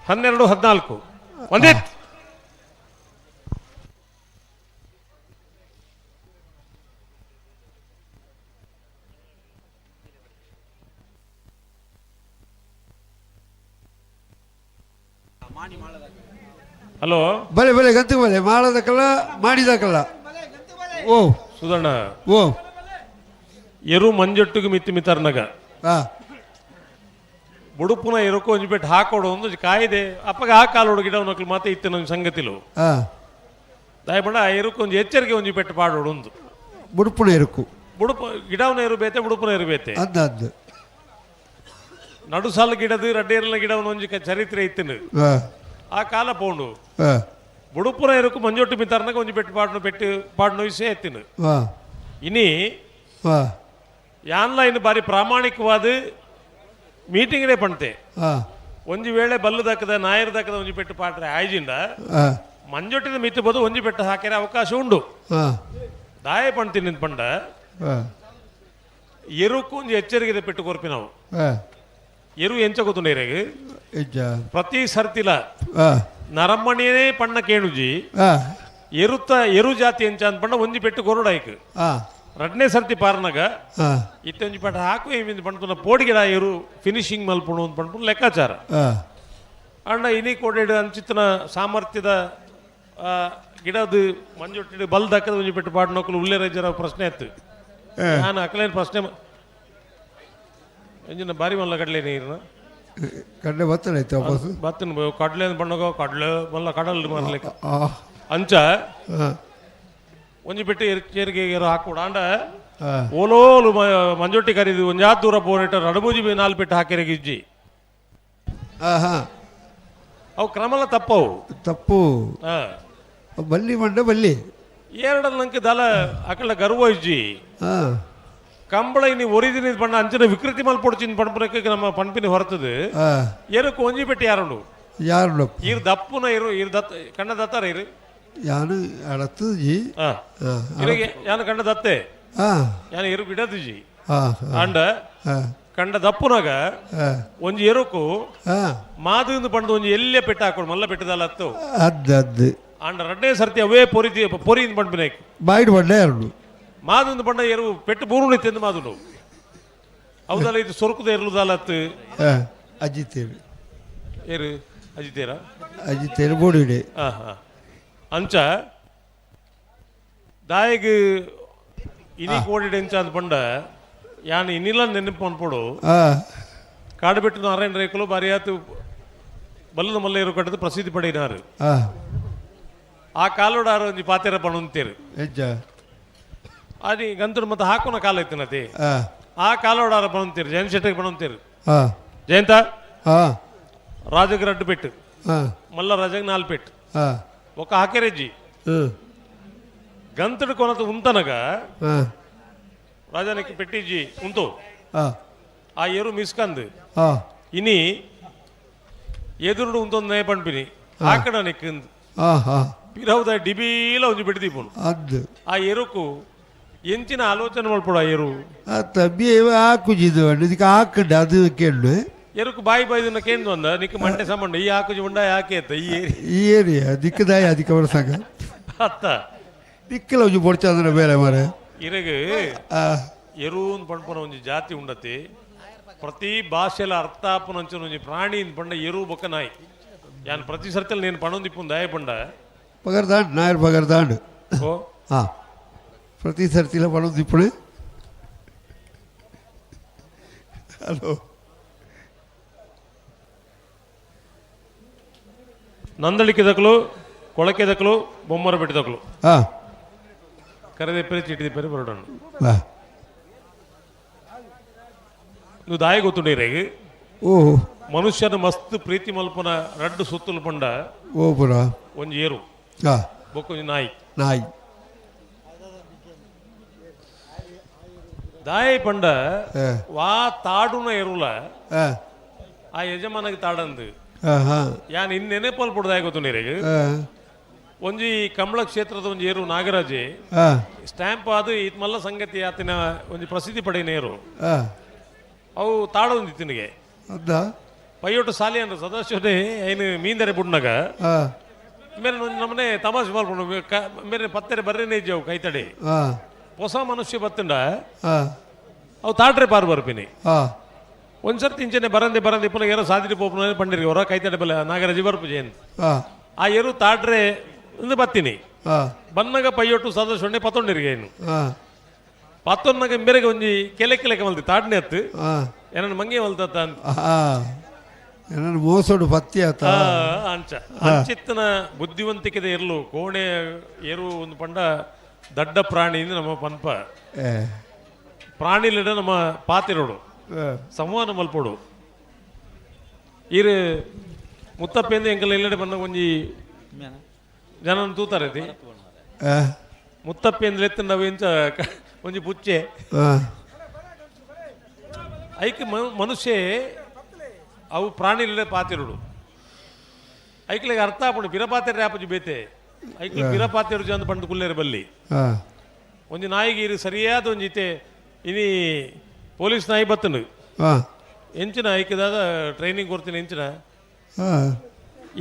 12-14 ಒಂದಿತ್ ಹಲೋ ಬಲೆ ಬಲೆ ಗಂತು ಬಲೆ ಮಾಡದಕ್ಕಲ್ಲ ಮಾಡಿದಕ್ಕಲ್ಲ ಓ ಸುಧಣ್ಣ ಓ ಎರು ಮಂಜೊಟ್ಟಿಗೆ ಮಿತ್ತಿ ಮಿತರ್ನಗ ಬುಡುಪುನ ಎರುಕು ಒಂಜಿಬಿಟ್ಟು ಹಾಕೋಡು ಒಂದು ಕಾಯ್ದೆ ಅಪ್ಪಗ ಆ ಕಾಲೋಡು ಗಿಡ ನಕ್ಲು ಮಾತೆ ಇತ್ತು ನನ್ನ ಸಂಗತಿಲು ದಯಪಂಡ ಆ ಎರುಕು ಒಂದು ಎಚ್ಚರಿಕೆ ಒಂಜಿ ಪೆಟ್ಟು ಪಾಡೋಡು ಒಂದು ಬುಡುಪುನ ಎರುಕು ಬುಡುಪು ಗಿಡವನ್ನ ಇರು ಬೇತೆ ಬುಡುಪುನ ಇರು ಬೇತೆ ಅದ್ದು ನಡು ಸಾಲು ಗಿಡದು ರಡ್ಡೇರಲ ಗಿಡವನ್ನ ಒಂಜಿ ಚರಿತ್ರೆ ಇತ್ತಿನ ಆ ಕಾಲ ಪೋಂಡು ಬುಡುಪುನ ಎರುಕು ಮಂಜೊಟ್ಟು ಮಿತಾರ್ನಾಗ ಒಂಜಿ ಪೆಟ್ಟು ಪಾಡ್ನ ವಿಷಯ ಎತ್ತಿನ ಇನಿ ಆನ್ಲೈನ್ ಬಾರಿ ಪ್ರಾಮಾಣಿಕವಾದ ಮೀಟಿಂಗ್ ಪಂತೆ ಒಂಜಿ ವೇಳೆ ಬಲ್ಲು ದಕ್ಕದ ನಾಯರ್ ದಕ್ಕದ ಒಂಜಿ ಪೆಟ್ಟು ಪಾಟ್ರೆ ಆಯ್ಜಿಂಡ ಮಂಜೊಟ್ಟಿನ ಮಿತ್ತು ಬೋದು ಒಂಜಿ ಪೆಟ್ಟು ಹಾಕಿರ ಅವಕಾಶ ಉಂಡು ದಾಯ ಪಣ್ತೀನಿ ಪಂಡ ಎರುಕು ಒಂಜಿ ಎಚ್ಚರಿಕೆ ಪೆಟ್ಟು ಕೊರ್ಪಿ ನಾವು ಎರು ಎಂಚ ಗೊತ್ತು ನೀರಿಗೆ ಪ್ರತಿ ಸರ್ತಿಲ ನರಮ್ಮಣಿಯೇ ಪಣ್ಣ ಕೇಣುಜಿ ಎರು ಜಾತಿ ಎಂಚ ಅಂತ ಪಂಡ ಒಂಜಿ ಪೆಟ್ಟು ಕೊರಡಾಯ್ಕ್ ರಡ್ನೇ ಸರ್ತಿ ಪಾರ್ನಾಗ ಇತ್ತೊಂಜಿ ಪಟ ಹಾಕು ಏಮಿಂದ ಪಂಡ್ಪುನ ಪೋಡಿಗಿಡ ಎರು ಫಿನಿಶಿಂಗ್ ಮಲ್ಪುಣು ಅಂತ ಪಂಡ್ಪುನ ಲೆಕ್ಕಾಚಾರ ಅಣ್ಣ ಇನಿ ಕೋಡೆಡ್ ಅಂಚಿತ್ತನ ಸಾಮರ್ಥ್ಯದ ಗಿಡದ ಮಂಜೊಟ್ಟಿಡು ಬಲ್ ದಕ್ಕದ ಒಂಜಿ ಪೆಟ್ಟು ಪಾಡ್ ನಕಲು ಉಲ್ಲೆ ರೈಜರ ಪ್ರಶ್ನೆ ಇತ್ತು ನಾನು ಅಕಲೇನು ಪ್ರಶ್ನೆ ಎಂಜಿನ ಬಾರಿ ಮಲ್ಲ ಕಡಲೆ ನೀರಿನ ಕಡಲೆ ಬತ್ತನಾಯ್ತು ಬತ್ತನ ಕಡಲೆ ಬಣ್ಣಗ ಕಡಲೆ ಮಲ್ಲ ಕಡಲ್ ಮಾರ್ಲಿಕ್ಕೆ ಅಂಚ ಒಂಜಿ ಪೆಟ್ಟು ಎಚ್ಚರಿಕೆ ಹಾಕೋಡ ಅಂಡ ಓಲೋಲು ಮಂಜೊಟ್ಟಿ ಕರೀದು ಒಂಜಾತ್ ದೂರ ಪೋನಿಟ್ಟ ನಡಬೂಜಿ 4 ಪೆಟ್ಟು ಹಾಕಿರೆ ಗಿಜ್ಜಿ ಅವು ಕ್ರಮಲ ತಪ್ಪವು ತಪ್ಪು ಬಲ್ಲಿ ಮಂಡ ಬಲ್ಲಿ ಎರಡಲ್ಲಿ ನಂಗೆ ದಲ ಅಕಳ ಗರ್ವ ಇಜ್ಜಿ ಕಂಬಳ ಇನಿ ಒರಿದಿನ ಬಣ್ಣ ಅಂಚಿನ ವಿಕೃತಿ ಮಲ್ಪೊಡ್ಚಿನ ಪಣ್ಪನಕ್ಕೆ ನಮ್ಮ ಪಣ್ಪಿನ ಹೊರತದು ಏರಕ್ಕೆ ಒಂಜಿ ಪೆಟ್ಟು ಯಾರುಂಡು ಇರ್ ದಪ್ಪುನ ಇರು ಇರ್ ದತ್ತ ಕಣ್ಣ ದತ್ತಾರ ಇರು ಯಾನು ಅಳತ್ತು ಜಿ ಯಾನು ಕಂಡ ದತ್ತೆ ಯಾನು ಇರು ಬಿಡದು ಜಿ ಅಂಡ ಕಂಡ ದಪ್ಪುನಾಗ ಒಂಜಿ ಎರುಕು ಮಾದಿಂದ ಪಂಡ ಒಂಜಿ ಎಲ್ಲೇ ಪೆಟ್ಟ ಹಾಕೊಂಡು ಮಲ್ಲ ಪೆಟ್ಟದಲ್ಲ ಹತ್ತು ಅದ್ದು ಅಂಡ ರಡ್ಡೇ ಸರ್ತಿ ಅವೇ ಪೊರಿಯಿಂದ ಪಂಡ್ಬಿನಾಯ್ಕು ಬಾಯ್ಡು ಬಂಡೆ ಎರಡು ಮಾದಿಂದ ಪಂಡ ಎರು ಪೆಟ್ಟು ಬೂರುಣಿ ತಿಂದು ಮಾದು ಹೌದಲ್ಲ ಇದು ಸೊರಕದ ಎರಲುದಲ್ಲ ಹತ್ತು ಅಜಿತೇರು ಏರು ಅಜಿತೇರಾ ಅಜಿತೇರು ಬೋಡಿಡೆ ಅಂಚ ದಾಯಿಗೆ ಇನಿ ಕೋಡಿಡೆ ಅಂಚ ಅಂದ್ ಪಂಡ ಯಾನು ಇನ್ನಿಲ್ಲ ನೆನಪು ಅನ್ಪೋಡು ಕಾಡುಬೆಟ್ಟು ನಾರಾಯಣ ರೇಖಲು ಬಾರಿಯಾತು ಬಲ್ಲದ ಮಲ್ಲ ಇರು ಕಟ್ಟದು ಪ್ರಸಿದ್ಧಿ ಪಡೆಯಿನಾರು ಆ ಕಾಲೋಡಾರು ಒಂಜಿ ಪಾತೆರ ಪಣಂತೇರು ಅದು ಗಂತರು ಮತ್ತೆ ಹಾಕೋನ ಕಾಲ ಇತ್ತನತಿ ಆ ಕಾಲೋಡಾರ ಪಣಂತೇರು ಜಯಂತ ಶೆಟ್ಟಿಗೆ ಪಣಂತೇರು ಜಯಂತ ರಾಜಗೆ ರಡ್ಡು ಪೆಟ್ಟು ಮಲ್ಲ ರಾಜಗೆ 4 ಪೆಟ್ಟು ఒక ಹಾಕೆರೆಜ್ಜಿ ಗಂತಡು ಕೊನತ ಉಂತನಗ ರಾಜನಿಕ್ ಪೆಟ್ಟಿಜಿ ಉಂಟು ಆ ಆ ಏರು ಮಿಸ್ಕಂದು ಆ ಇನಿ ಎದುರುಡು ಉಂತೊಂದು ನೇ ಪಂಪಿನಿ ಆಕಡ ನಿಕ್ಕಂದು ಆ ಹಾ ಪಿರವುದ ಡಿಬೀಲ ಒಂಜಿ ಬಿಡ್ದೀಪುನು ಅದು ಆ ಎರುಕು ಎಂಚಿನ ಆಲೋಚನೆ ಮಾಡ್ಕೊಡು ಆ ಎರು ತಬ್ಬಿ ಹಾಕುಜಿದು ಇದಕ್ಕೆ ಹಾಕಂಡು ಅದು ಕೇಳು ಎರುಕು ಬಾಯಿ ಬಾಯ್ದನ್ನ ಕೇಂದ್ರ ಅಂದ ನಿಕ್ಕ ಮಂಡೆ ಸಂಬಂಧ ಈ ಹಾಕುಜಿ ಉಂಡ ಯಾಕೆ ಅತ್ತ ಈ ಏರಿ ಈ ಏರಿಯಾ ದಿಕ್ಕದಾಯ ಅದಕ್ಕೆ ವರ್ಷಾಗ ಅತ್ತ ದಿಕ್ಕಲ ಒಂಜಿ పొడిచందన ಬೇರೆ ಮಾರೆ ಇರಗೆ ಎರುನ್ ಪಂಪನ ಒಂಜಿ ಜಾತಿ ಉಂಡತಿ ಪ್ರತಿ ಭಾಷೆಲ ಅರ್ಥ ಆಪನ ಅಂಚನ ಒಂಜಿ ಪ್ರಾಣಿ ಪಂಡ ಎರು ಬೊಕ್ಕ ನಾಯಿ ಯಾನ್ ಪ್ರತಿ ಸರ್ತಿಲ್ ನೇನು ಪಣೊಂದಿಪ್ಪುನ್ ದಯ ಪಂಡ ಪಗರ್ದಾಂಡ್ ನಾಯರ್ ಪಗರ್ದಾಂಡ್ ಓ ಹಾ ಪ್ರತಿ ಸರ್ತಿಲ ಪಣೊಂದಿಪ್ಪುಡು ಹಲೋ ನಂದಳಿಕೆದಕ್ಲು ಕೊಳಕೆದಕ್ಲು ಬೊಮ್ಮರ ಬಿಟ್ಟಿದಕ್ಲು ಹಾ ಕರೆದೆಪ್ಪರೆ ಚೀಟಿದೆಪ್ಪರೆ ಬರೋಣ ಹಾ ನೀವು ದಾಯ ಗೊತ್ತುಂಡೀರೇಗೆ ಓ ಮನುಷ್ಯನ ಮಸ್ತ್ ಪ್ರೀತಿ ಮಲ್ಪನ ರಡ್ಡು ಸುತ್ತಲು ಪಂಡ ಓ ಪುರ ಒಂಜಿ ಏರು ಹಾ ಬೊಕ್ಕೊಂಜಿ ನಾಯಿ ನಾಯಿ ದಾಯ ಪಂಡ ವಾ ತಾಡುನ ಎರುಲ ಹಾ ಆ ಯಜಮಾನಗೆ ತಾಡಂದು ಹಾ ಯಾನ್ ಇನ್ ನೆನೆಪಲ್ ಪುಡ ದಾಯ ಗೊತ್ತುಂಡೀರೇಗೆ ಒಂಜಿ ಕಂಬಳ ಕ್ಷೇತ್ರದ ಒಂಜಿ ಏರು ನಾಗರಾಜೆ ಹಾ ಸ್ಟ್ಯಾಂಪ್ ಅದು ಇತ್ ಮಲ್ಲ ಸಂಗತಿ ಆತಿನ ಒಂಜಿ ಪ್ರಸಿದ್ಧಿ ಪಡೆಯ ನೇರು ಹಾ ಅವು ತಾಡೊಂದಿತ್ತಿನಿಗೆ ಅದ ಪೈಯೊಟ್ಟು ಸಾಲಿ ಅಂದ್ರೆ ಸದಸ್ಯನೇ ಏನು ಮೀಂದರೆ ಬುಡ್ನಾಗ ಹಾ ಮೇರೆ ನಮ್ಮನೆ ತಮಾಷೆ ಮಾಡ್ಕೊಂಡು ಮೇರೆ ಪತ್ತೆರೆ ಬರ್ರೇನೆ ಇಜ್ಜವು ಕೈತಡೆ ಹಾ ಹೊಸ ಮನುಷ್ಯ ಬತ್ತಂಡ ಹಾ ಅವು ತಾಡ್ರೆ ಪಾರು ಬರ್ಪಿನಿ ಹಾ ಒಂದ್ಸರ್ತಿ ಇಂಚನೆ ಬರಂದೆ ಪುನಃ ಏರೋ ಸಾದಿರಿ ಪೋಪನ ಪಂಡಿರಿ ಅವರ ಕೈತಡೆ ಬಲ್ಲ ನಾಗರಾಜಿ ಬರ್ಪುಜೆ ಅಂತ ಹಾ ಆ ಏರು ತಾಡ್ರೆ ಒಂದು ಬತ್ತೀನಿ ಹಾ ಬನ್ನಗ ಪೈಯೊಟ್ಟು ಸದಸ್ಯನೆ ಪತ್ತೊಂಡಿರಿಗೆ ಏನು ಹಾ ಪತ್ತೊನ್ನಗ ಮೇರೆಗೆ ಒಂಜಿ ಕೆಲೆ ಮಲ್ತಿ ತಾಡ್ನೆ ಹತ್ತು ಹಾ ಏನನ್ನ ಮಂಗೆ ಮಲ್ತತ್ತ ಅಂತ ಹಾ ಏನನ್ನು ಮೋಸೋಡು ಪತ್ತಿ ಆತ ಅಂಚ ಅಂಚಿತ್ತನ ಬುದ್ಧಿವಂತಿಕೆದ ಇರ್ಲು ಕೋಣೆ ಏರು ಒಂದು ಪಂಡ ದಡ್ಡ ಪ್ರಾಣಿ ನಮ್ಮ ಪನ್ಪ ಪ್ರಾಣಿಲಿಡ ನಮ್ಮ ಪಾತಿರೋಡು ಸಂವಹನ ಮಲ್ಪೋಡು ಇರು ಮುತ್ತಪ್ಪೆಂದು ಎಂಕಲ್ ಎಲ್ಲೆಡೆ ಬಂದ ಒಂಜಿ ಜನ ತೂತಾರೈತಿ ಮುತ್ತಪ್ಪೆಂದು ಎತ್ತ ನಾವು ಎಂಚ ಒಂಜಿ ಪುಚ್ಚೆ ಐಕ್ ಮನುಷ್ಯ ಅವು ಪ್ರಾಣಿಲಿಡ ಪಾತಿರೋಡು ಐಕ್ಲಿಗೆ ಅರ್ಥ ಆಪುಂಡು ಪಿರಪಾತಿರ ಆಪುಜಿ ಬೇತೆ ಐಕ್ಲಿ ಪಿರಪಾತಿರು ಅಂತ ಪಂಡು ಕುಲ್ಲೇರು ಬಲ್ಲಿ ಒಂಜಿ ನಾಯಿಗೆ ಇರು ಸರಿಯಾದ ಒಂಜಿತೆ ಇನಿ ಪೊಲೀಸ್ ನಾಯಿ ಬತ್ತನು ಎಂಚಿನ ಐಕ್ಯದಾದ ಟ್ರೈನಿಂಗ್ ಕೊಡ್ತೀನಿ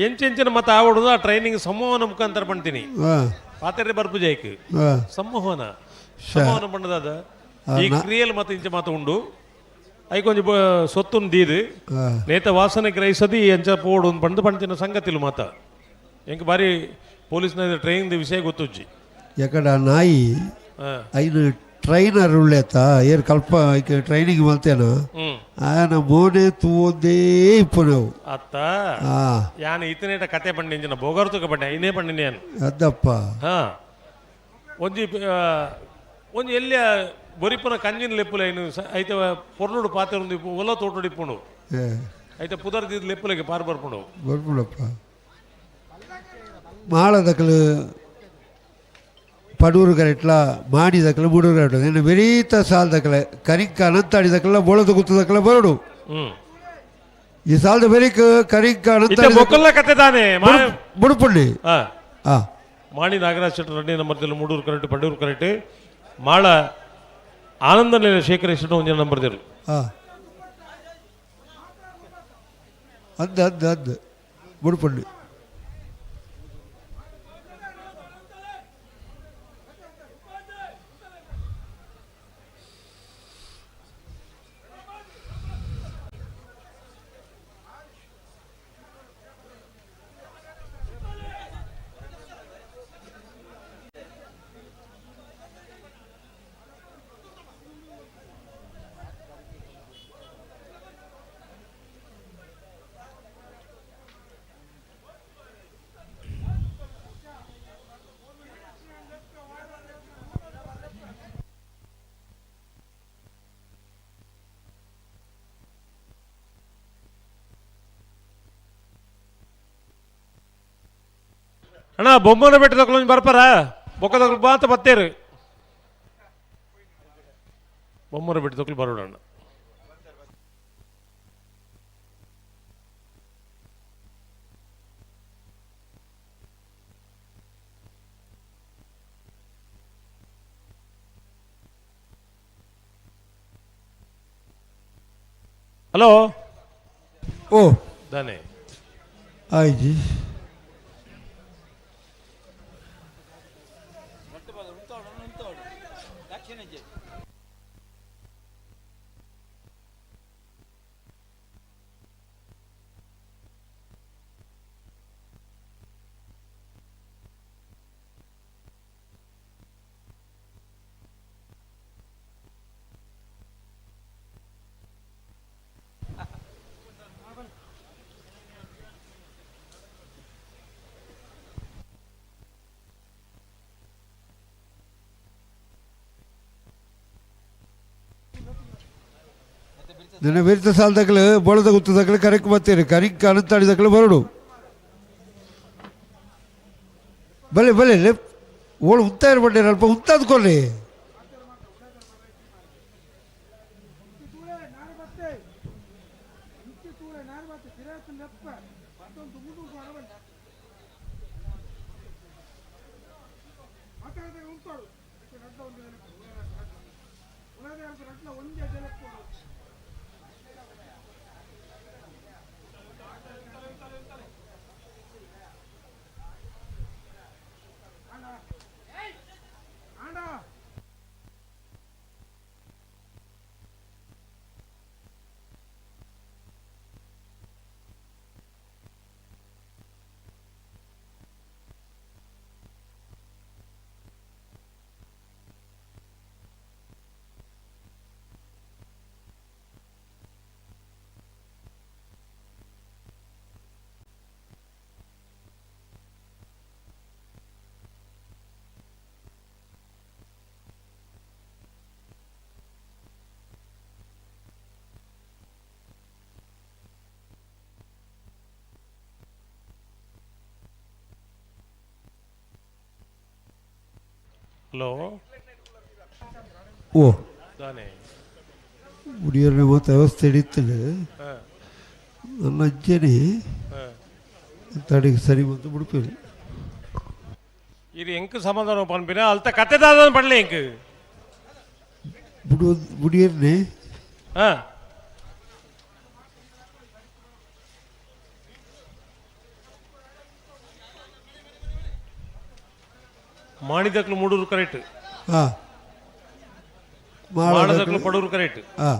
ಎಂಚಿನ ಮತ್ತೆ ಆವಡುದು ಆ ಟ್ರೈನಿಂಗ್ ಸಂವಹನ ಮುಖಾಂತರ ಪಣ್ತೀನಿ ಪಾತ್ರೆ ಬರ್ಪುಜ ಐಕ್ ಸಂವಹನ ಪಂಡದಾದ ಈ ಕ್ರಿಯಲ್ ಮತ್ತೆ ಇಂಚ ಮಾತು ಉಂಡು ಐಕೊಂಜಿ ಸೊತ್ತುನ್ ದೀದು ನೇತ ವಾಸನೆ ಗ್ರಹಿಸದಿ ಎಂಚ ಪೋಡು ಪಂಡು ಪಂಡ್ತಿನ ಸಂಗತಿಲು ಮಾತ ಎಂಕ ಬಾರಿ ಪೊಲೀಸ್ನ ಟ್ರೈನಿಂಗ್ ವಿಷಯ ಗೊತ್ತುಜ್ಜಿ ಎಕಡ ನಾಯಿ ಐನು ಟ್ರೈನರ್ ಉಳ್ಳೇತ ಏರ್ ಕಲ್ಪ ಟ್ರೈನಿಂಗ್ ಮಲ್ತೇನ ಆಯನ ಮೋನೆ ತೂವೊಂದೇ ಇಪ್ಪು ನಾವು ಅತ್ತ ಯಾನ ಈತನೇಟ ಕತೆ ಪಂಡಿಂಜಿನ ಬೋಗರ್ತುಕ ಪಂಡೆ ಐನೇ ಪಂಡಿನಿ ಯಾನು ಅದಪ್ಪ ಹಾ ಒಂಜಿ ಎಲ್ಲಿಯ ಬೊರಿಪುನ ಕಂಜಿನ ಲೆಪ್ಪುಲ ಏನು ಐತ ಪೊರ್ಲುಡು ಪಾತೆ ಒಂದು ಒಲ ತೋಟಡಿಪ್ಪುಂಡು ಐತ ಪುದರ್ದಿದ್ ಲೆಪ್ಪುಲೆಗೆ ಪಾರು ಬರ್ಪುಂಡು ಬರ್ಪುಡಪ್ಪ ಮಾಳದಕ್ಕಲು ಪಡೂರು ಕರೆಟ್ಲ ಮಾಡಿದಕ್ಕಲ ಮೂಡೂರು ಕರೆಕ್ಟ್ ಇನ್ನು ಬೆರೀತ ಸಾಲದಕ್ಕಲೆ ಕರಿಂಕ ಅನಂತಾಡಿದಕ್ಕಲ್ಲ ಬೋಳದ ಗುತ್ತದಕ್ಕಲ್ಲ ಬರಡು ಈ ಸಾಲದ ಬೆರೀಕ ಕರಿಂಕ ಅನಂತ ಕತೆ ತಾನೆ ಬುಡುಪುಂಡಿ ಮಾಣಿ ನಾಗರಾಜ್ ಶೆಟ್ಟರ್ ರೆಡ್ಡಿ ನಂಬರ್ದಿಲ್ಲ ಮೂಡೂರು ಕರೆಕ್ಟ್ ಪಡೂರು ಕರೆಕ್ಟ್ ಮಾಳ ಆನಂದ ನಿಲ ಶೇಖರೇಶ್ವರ ಒಂದಿನ ನಂಬರ್ದಿರು ಅದ್ ಬುಡುಪುಂಡಿ ಅಣ್ಣ ಬೊಮ್ಮನ ಬೆಟ್ಟದಕ್ಕೊಂದು ಬರ್ಪಾರ ಬೊಕ್ಕದಕ್ಳು ಬಾ ಅಂತ ಬತ್ತೇರು ಬೊಮ್ಮರ ಬಿಟ್ಟು ಬರೋಣ. ಹಲೋ ಓ ದಾನೆ ಆಯ್ತು ನನ್ನ ವಿರುದ್ಧ ಸಾಲದಾಗಲು ಬೋಳದ ಗುತ್ತದಾಗಲು ಕರೆಕ್ ಬರ್ತೀರಿ ಕರಿಕ್ ಅನುತ್ತಾಡಿದಾಗಲು ಬರಡು ಬಲೆ ಬಲೆ ಲೆಫ್ಟ್ ಓಳು ಉತ್ತ ಇರ್ಬಿಟ್ಟಿರ ಅಲ್ಪ ಉತ್ತಾದ್ಕೊಳ್ರಿ ಹಲೋ ಓ ದಾನೆ ಹುಡಿಯರ್ನ ಮತ್ತೆ ವ್ಯವಸ್ಥೆ ಹಿಡಿತದೆ ನನ್ನ ಅಜ್ಜನೇ ತಡೆಗೆ ಸರಿ ಮತ್ತು ಬಿಡ್ಪೇರಿ ಇದು ಎಂಕ್ ಸಮಾಧಾನ ಪನ್ಪಿನ ಅಲ್ತ ಕತ್ತೆದಾದ ಪಡ್ಲೆ ಎಂಕ್ ಬುಡಿಯರ್ನೇ ಮಾಡಿದಕ್ಲು ಮೂಡೂರು ಕರೆಕ್ಟ್ ಹಾಂ ಮಾಡದಕ್ಲು ಪಡೂರು ಕರೆಕ್ಟ್ ಹಾಂ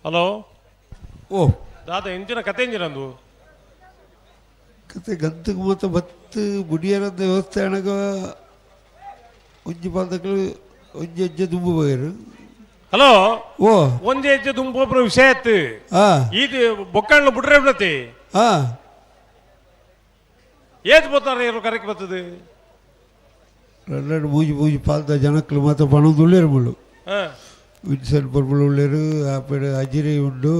ಹಲೋ ಓ ದಾದ ಎಂಚಿನ ಕತೆ ಎಂಜಿನಂದು ಕತೆ ಗಂತಕ್ಕೆ ಮತ್ತು ಬತ್ತು ಬುಡಿಯರಂತ ವ್ಯವಸ್ಥೆ ಅಣಗ ಒಂಜಿ ಪಾದಗಳು ಒಂಜಿ ಹೆಜ್ಜೆ ತುಂಬ ಹೋಗ್ಯಾರು. ಹಲೋ ಓ ಒಂಜಿ ಹೆಜ್ಜೆ ದುಂಪೊಬ್ಬರ ವಿಷಯ ಇತ್ತು ಇದು ಬೊಕ್ಕಣ್ಣ ಬಿಟ್ರೆ ಬಿಡತಿ ಏತ್ ಬೋತಾರೆ ಇವರು ಕರೆಕ್ಟ್ ಬರ್ತದೆ రెండు మూజి మూజి పాల్త జనకులు మాతో పనులు ఉಳ್ಳేరు ముళ్ళు విన్సెంట్ పరుపులు ఉಳ್ಳేరు అప్పుడు అజిరి ఉండు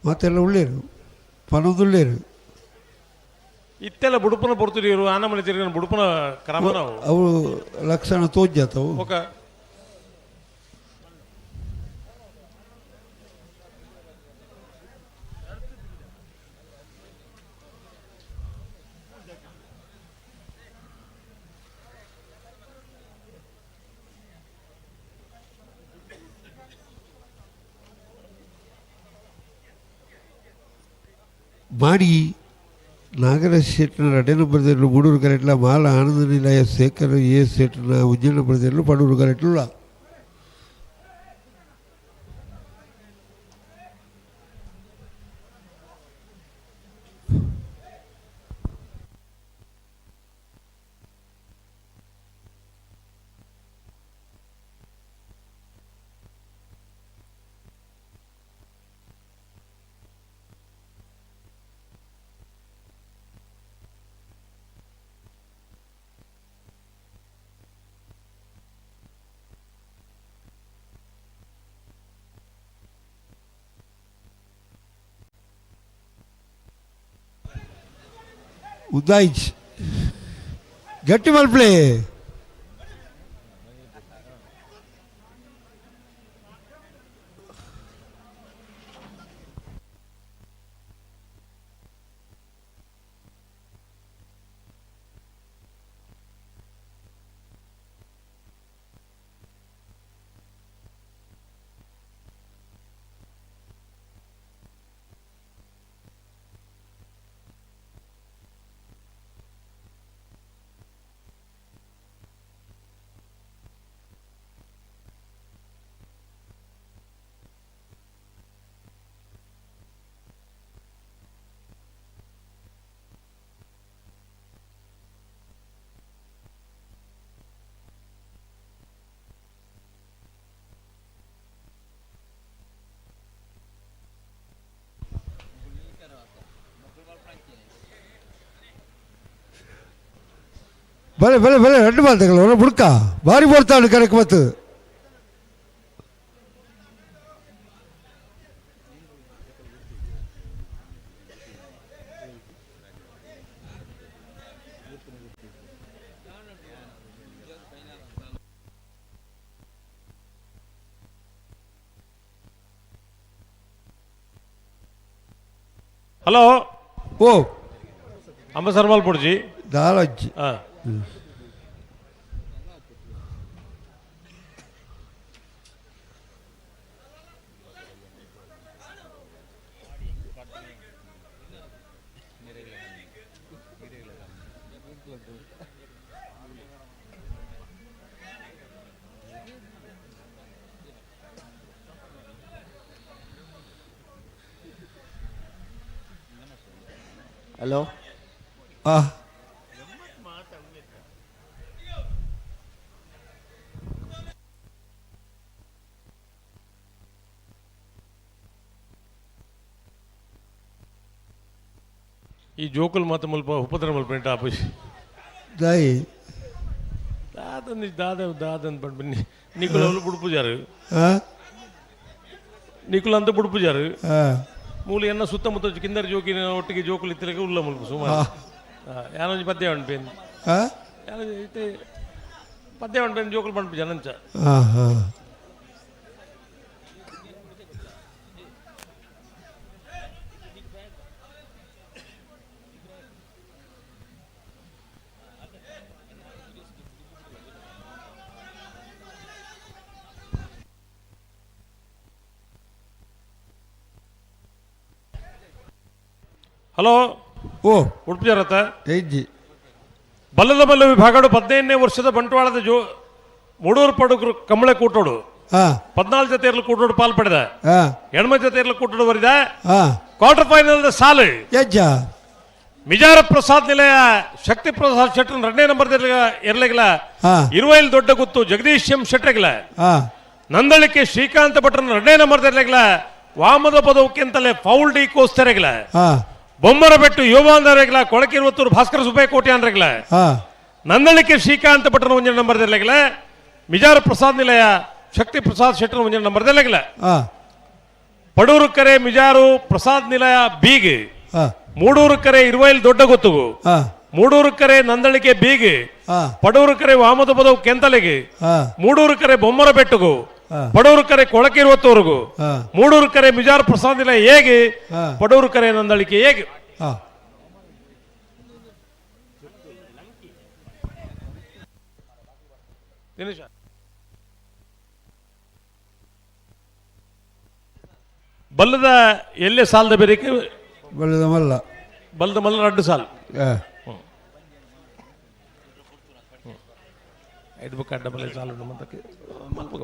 మాತೆಲ್ಲ ಉಳ್ಳೇರು ಪನೊಂದು ಉಳ್ಳೇರು ಇತ್ತೆಲ್ಲ ಬುಡುಪನ ಬರ್ತೀರಿ ಇವರು ಆನಮನೆ ತಿರುಗಿ ಬುಡುಪನ ಕ್ರಮ ನಾವು ಅವು ಲಕ್ಷಣ ತೋಜಾತವು ಓಕೆ ಮಾಡಿ ನಾಗರಾಜ್ ಶೆಟ್ನ ರಡೇನ ಬರೆದಿರಲು ಮೂಡೂರು ಕರೆಟ್ಲ ಮಾಲ ಆನಂದ ನಿಲಯ ಶೇಖರ್ ಎ ಶೆಟ್ನ ಉಜ್ಜನ ಬರೆದಿರಲು ಪಡೂರು ಕರೆಟ್ಲ ಉದಾಯಿಚ್ ಗಟ್ಟಿ ಮಲ್ಪ್ಲೆ ಭಲೆ ಭಲೆ ಭಲೆ ರೆಡ್ ಬಾಲ್ ತಗೊಳ್ಳ ಬುಡ್ಕ ಭಾರಿ ಬರ್ತಾವನು ಕರೆಕ್ಟ್ ಮತ್ತು ಹಲೋ ಓ ಅಂಬ ಸರ್ಮಾಲ್ ಪುಡ್ಜಿ ದಾಲಜ್ಜಿ ಹಲೋ ಈ ಜೋಕುಲ್ ಮಾತು ಮುಲ್ಪ ಉಪದ್ರ ಮುಲ್ಪ ಆಪೀಸ್ ದಾಯಿ ದಾದನ್ ದಾದನ್ ಪಂಡ್ ಬನ್ನಿ ನಿಕುಲ್ ಅವಳು ಬುಡುಪುಜಾರು ನಿಕುಲ್ ಅಂತ ಬುಡುಪುಜಾರು ಮೂಲ ಎನ್ನ ಸುತ್ತಮುತ್ತ ಕಿಂದರ ಜೋಕಿನ ಒಟ್ಟಿಗೆ ಜೋಕುಲ್ ಇತ್ತಲಕ್ಕೆ ಉಲ್ಲ ಮುಲ್ಪ ಸುಮಾರು ಯಾನೊಂದು ಪದ್ಯ ಉಂಟೇನು ಪದ್ಯ ಉಂಟೇನು ಜೋಕುಲ್ ಪಂಡ್ ಜನಂಚ ಹಲೋ ಓ ಉಡುಪಿ ಜರತ್ತ ಹೆಜ್ಜಿ ಬಲ್ಲದ ಬಲ್ಲ ವಿಭಾಗಡು 15ನೇ ವರ್ಷದ ಬಂಟ್ವಾಳದ ಮೂಡೂರು ಪಡುಗರು ಕಂಬಳೆ ಕೂಟೋಡು 14 ಜೊತೆ ಇರಲು ಕೂಟೋಡು ಪಾಲ್ ಪಡೆದ ಹಾ ಹೆಣ್ಮ ಜೊತೆ ಇರಲು ಕೂಟೋಡು ಬರಿದ ಹಾ ಕ್ವಾರ್ಟರ್ ಫೈನಲ್ ಸಾಲು ಯಜ್ಜ ಮಿಜಾರ ಪ್ರಸಾದ್ ನಿಲಯ ಶಕ್ತಿ ಪ್ರಸಾದ್ ಶೆಟ್ಟರ್ 2ನೇ ನಂಬರ್ ಇರಲಿಲ್ಲ ಹಾ 20 ದೊಡ್ಡ ಗುತ್ತು ಜಗದೀಶ್ ಎಂ ಶೆಟ್ಟರ್ಗಿಲ್ಲ ಹಾ ನಂದಳಿಕೆ ಶ್ರೀಕಾಂತ ಭಟ್ರ 2ನೇ ನಂಬರ್ ಇರಲಿಲ್ಲ ವಾಮದ ಪದವಕ್ಕಿಂತಲೇ ಫೌಲ್ ಡಿ ಕೋಸ್ತರೆಗಿಲ್ಲ ಹಾ ಬೊಮ್ಮರ ಬೆಟ್ಟು ಯುವಾಂದರೆಗಿಲ್ಲ ಕೊಳಕಿರುವತ್ತೂರು ಭಾಸ್ಕರ ಸುಬ್ಬಯ್ಯ ಕೋಟೆ ಅನ್ರೆಗಿಲ್ಲ ಹಾ ನಂದಳಿಕೆ ಶ್ರೀಕಾಂತ ಭಟ್ರ 1 ನಂಬರ್ ಇರಲಿಲ್ಲ ಮಿಜಾರ ಪ್ರಸಾದ್ ನಿಲಯ ಶಕ್ತಿ ಪ್ರಸಾದ್ ಶೆಟ್ಟರ್ 1 ನಂಬರ್ ಇರಲಿಲ್ಲ ಹಾ ಪಡೂರು ಕರೆ ಮಿಜಾರು ಪ್ರಸಾದ್ ನಿಲಯ ಬೀಗ್ ಹಾ ಮೂಡೂರು ಕರೆ 20 ದೊಡ್ಡ ಗೊತ್ತುಗು ಹಾ ಮೂಡೂರು ಕರೆ ನಂದಳಿಕೆ ಬೀಗ್ ಹಾ ಪಡೂರು ಕರೆ ವಾಮದ ಪದವು ಕೆಂತಲೆಗೆ ಹಾ ಮೂಡೂರು ಕರೆ ಬೊಮ್ಮರ ಬೆಟ್ಟುಗು ಹಾ ಪಡೂರು ಕರೆ ಕೊಳಕಿರುವತ್ತೂರುಗು ಹಾ ಮೂಡೂರು ಕರೆ ಮಿಜಾರ್ ಪ್ರಸಾದ್ ನಿಲಯ ಹೇಗೆ ಹಾ ಪಡೂರು ಕರೆ ನಂದಳಿಕೆ ಹೇಗೆ ಹಾ ದಿನೇಶ ಬಲ್ಲದ ಎಲ್ಲೇ ಸಾಲದ ಬೇರೆಕೆ ಬಲ್ಲದ ಮಲ್ಲ ಬಲ್ಲದ ಮಲ್ಲ 2 ಸಾಲು ಹಾ 5 ಬುಕ್ ಅಡ್ಡ ಬಲ್ಲ ಸಾಲು ಮಂತಕ್ಕೆ ಮಲ್ಪಗ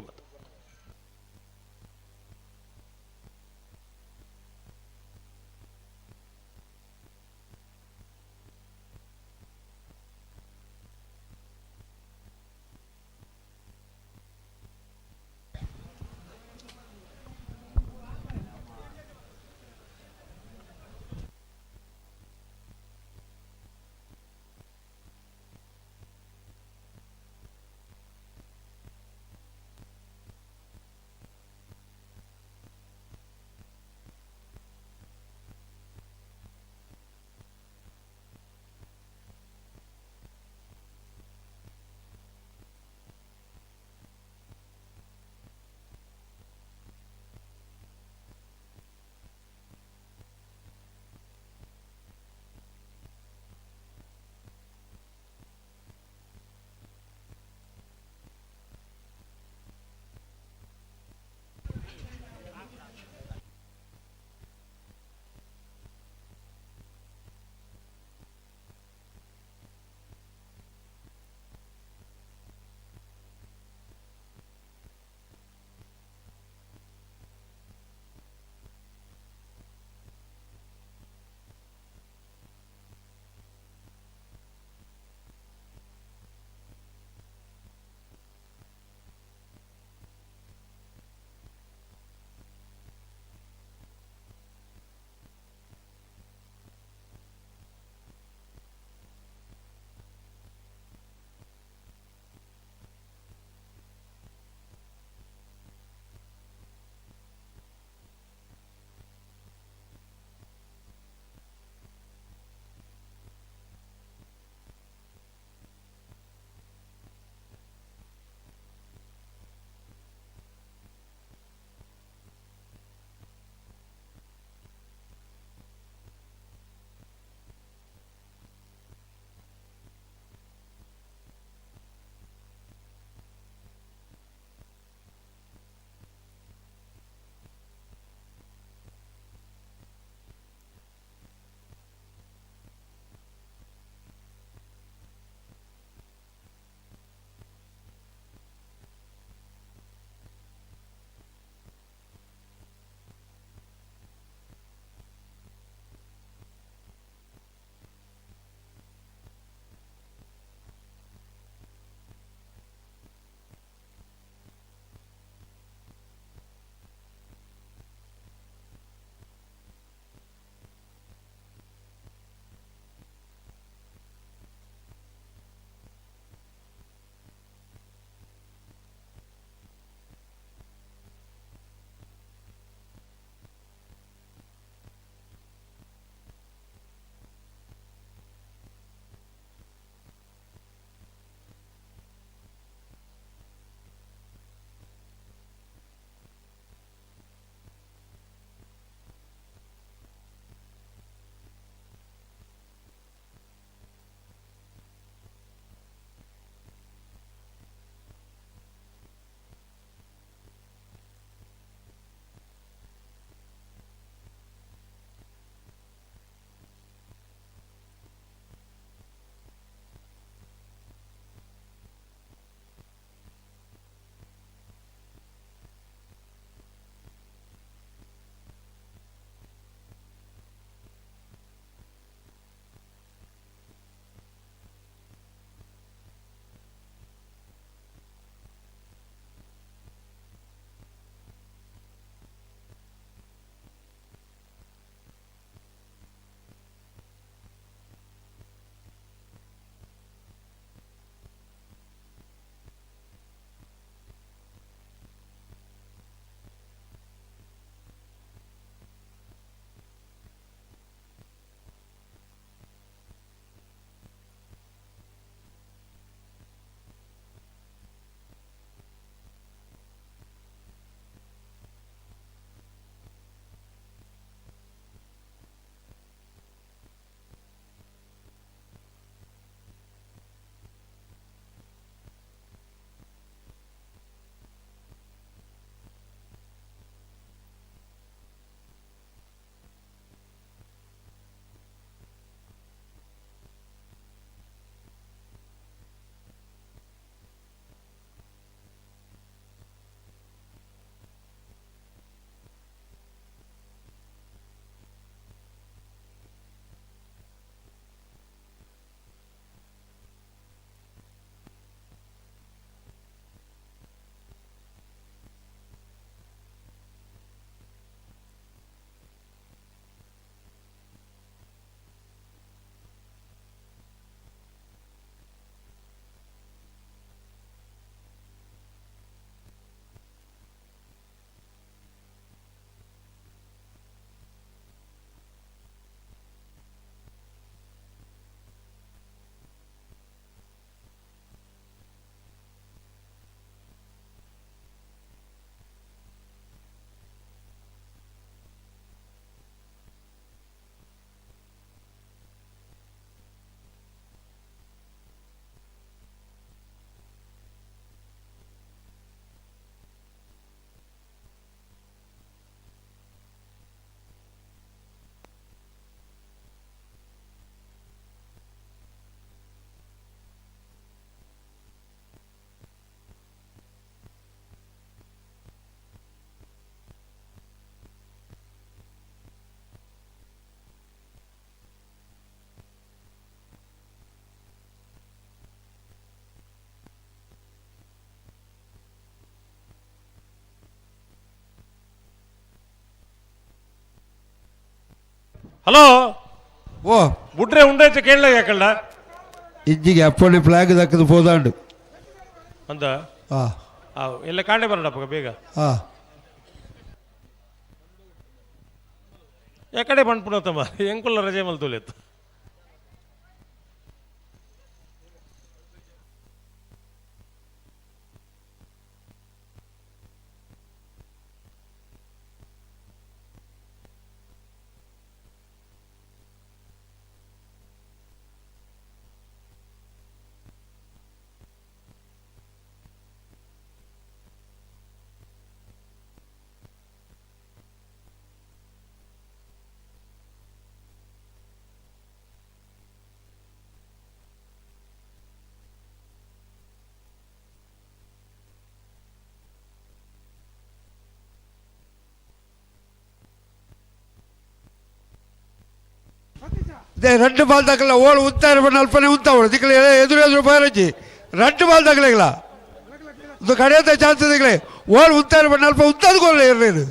ಹಲೋ ಓ ಬುಡ್ರೆ ಉಂಡೆ ಕೇಳಲ ಯಾಕಲ್ಲ ಇಜ್ಜಿಗೆ ಅಪ್ಪಳಿ ಫ್ಲಾಗ್ ದಕ್ಕದು ಪೋದಾಂಡು ಅಂತ ಆ ಎಲ್ಲ ಕಾಂಡೆ ಬರೋಣಪ್ಪ ಬೇಗ ಆ ಯಾಕಡೆ ಬಂದ್ಬಿಡತ್ತಮ್ಮ ಎಂಕುಲ್ಲ ರಜೆ ಮಲ್ತುಲೆತ್ತು ரெண்டு பால் தாக்கல ஓல் உத்தாரு அல்பனை உத்தாவோடு திக்கல எதிர் போயிடுச்சு ரெண்டு பால் தாக்கலைங்களா இந்த கடையத்தை சான்ஸ் திக்கலே ஓல் உத்தாரு அல்ப உத்தாது கோல் ஏறினு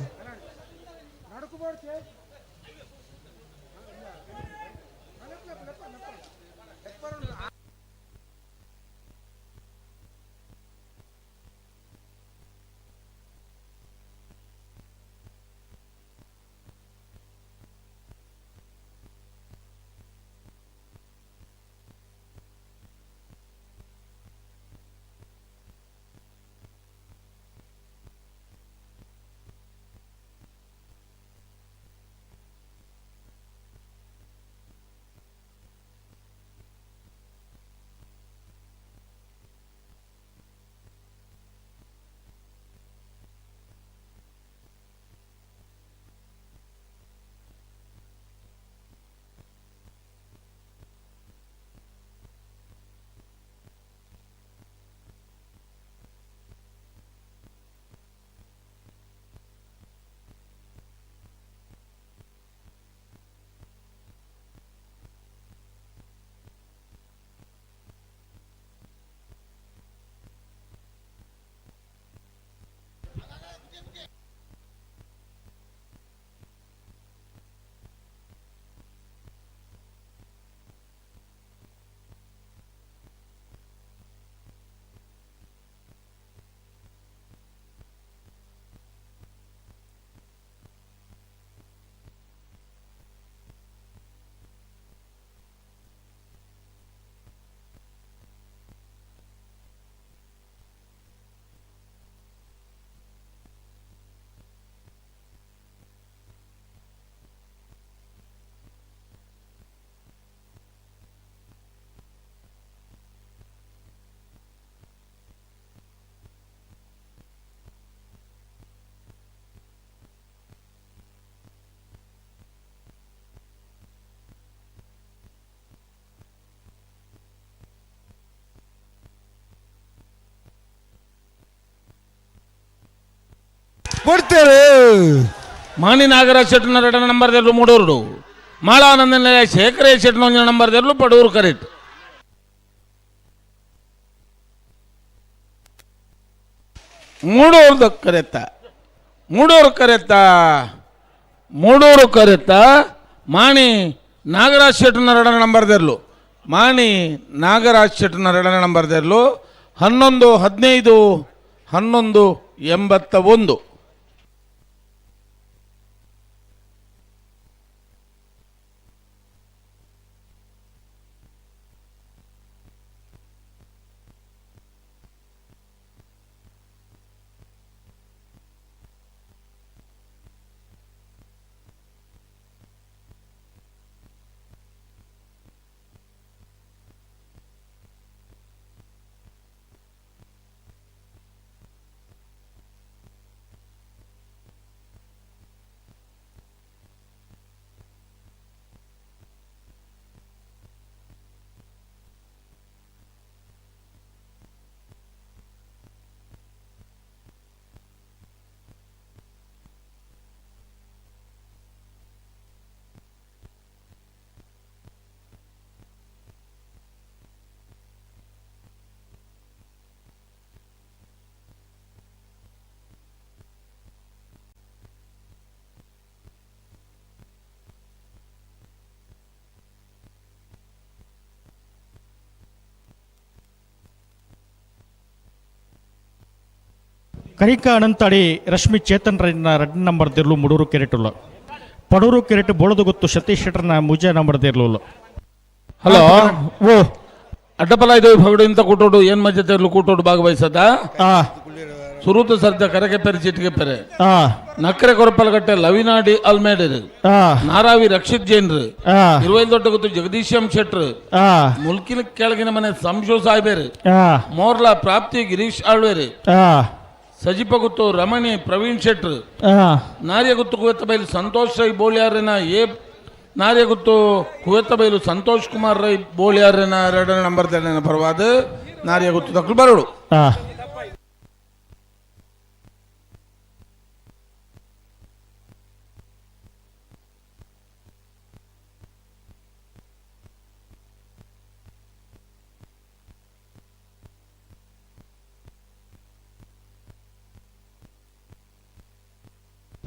ಕೊಡ್ತೇವೆ ಮಾನಿ ನಾಗರಾಜ್ ಶೆಟ್ನ 2 ನಂಬರ್ದಲ್ಲೂ ಮೂಡೂರು ಮಾಳಾನಂದ ಶೇಖರೇ ಶೆಟ್ನ 1 ನಂಬರ್ದಲ್ಲೂ ಪಡೂರು ಕರೆಕ್ಟ್ ಮೂಡೂರು ಕರೆತ್ತ ಮಾಣಿ ನಾಗರಾಜ್ ಶೆಟ್ನ 2 ನಂಬರ್ದಲ್ಲೂ ಮಾಣಿ ನಾಗರಾಜ್ ಶೆಟ್ನ 2 ನಂಬರ್ದಲ್ಲೂ 11-15-11-81 ಕರಿಕ ಅನಂತಾಡಿ ರಶ್ಮಿ ಚೇತನ್ ರೈನ 2 ನಂಬರ್ ದಿರ್ಲು ಮುಡೂರು ಕೆರೆಟುಲ್ಲ ಪಡೂರು ಕೆರೆಟ್ ಬೋಳದು ಗೊತ್ತು ಸತೀಶ್ ಶೆಟ್ಟರ್ನ ಮುಜ ನಂಬರ್ ದಿರ್ಲು. ಹಲೋ ಓ ಅಡ್ಡಪಲ ಇದು ಭಗಡು ಇಂತ ಕೂಟೋಡು ಏನ್ ಮಜತೆರ್ಲು ಕೂಟೋಡು ಭಾಗವಹಿಸದ ಸುರುತು ಸರ್ದ ಕರೆಗೆ ಪೆರೆ ಚಿಟ್ಟಿಗೆ ಪೆರೆ ನಕ್ಕರೆ ಕೊರಪಲಗಟ್ಟೆ ಲವಿನಾಡಿ ಅಲ್ಮೇಡರ್ ನಾರಾವಿ ರಕ್ಷಿತ್ ಜೈನ್ರು ಇರುವೈಲ್ ದೊಡ್ಡ ಗೊತ್ತು ಜಗದೀಶಂ ಶೆಟ್ರು ಮುಲ್ಕಿನ ಕೆಳಗಿನ ಮನೆ ಸಂಶೋ ಸಾಯ್ಬೇರು ಮೋರ್ಲಾ ಪ್ರಾಪ್ತಿ ಗಿರೀಶ್ ಆಳ್ವೇರು ಸಜಿಪ ಗುತ್ತು ರಮಣಿ ಪ್ರವೀಣ್ ಶೆಟ್ರು ನಾರ್ಯ ಗುತ್ತು ಕುವೆತ್ತ ಬೈಲು ಸಂತೋಷ್ ರೈ ಬೋಳಿಯಾರನ ನಾರ್ಯ ಗುತ್ತು ಕುವೆತ್ತ ಬೈಲು ಸಂತೋಷ್ ಕುಮಾರ್ ರೈ ಬೋಳಿಯಾರನ 2 ನಂಬರ್ ಪರವಾದ ನಾರ್ಯ ಗುತ್ತು ದಕ್ಕಲು ಬರೋಡು.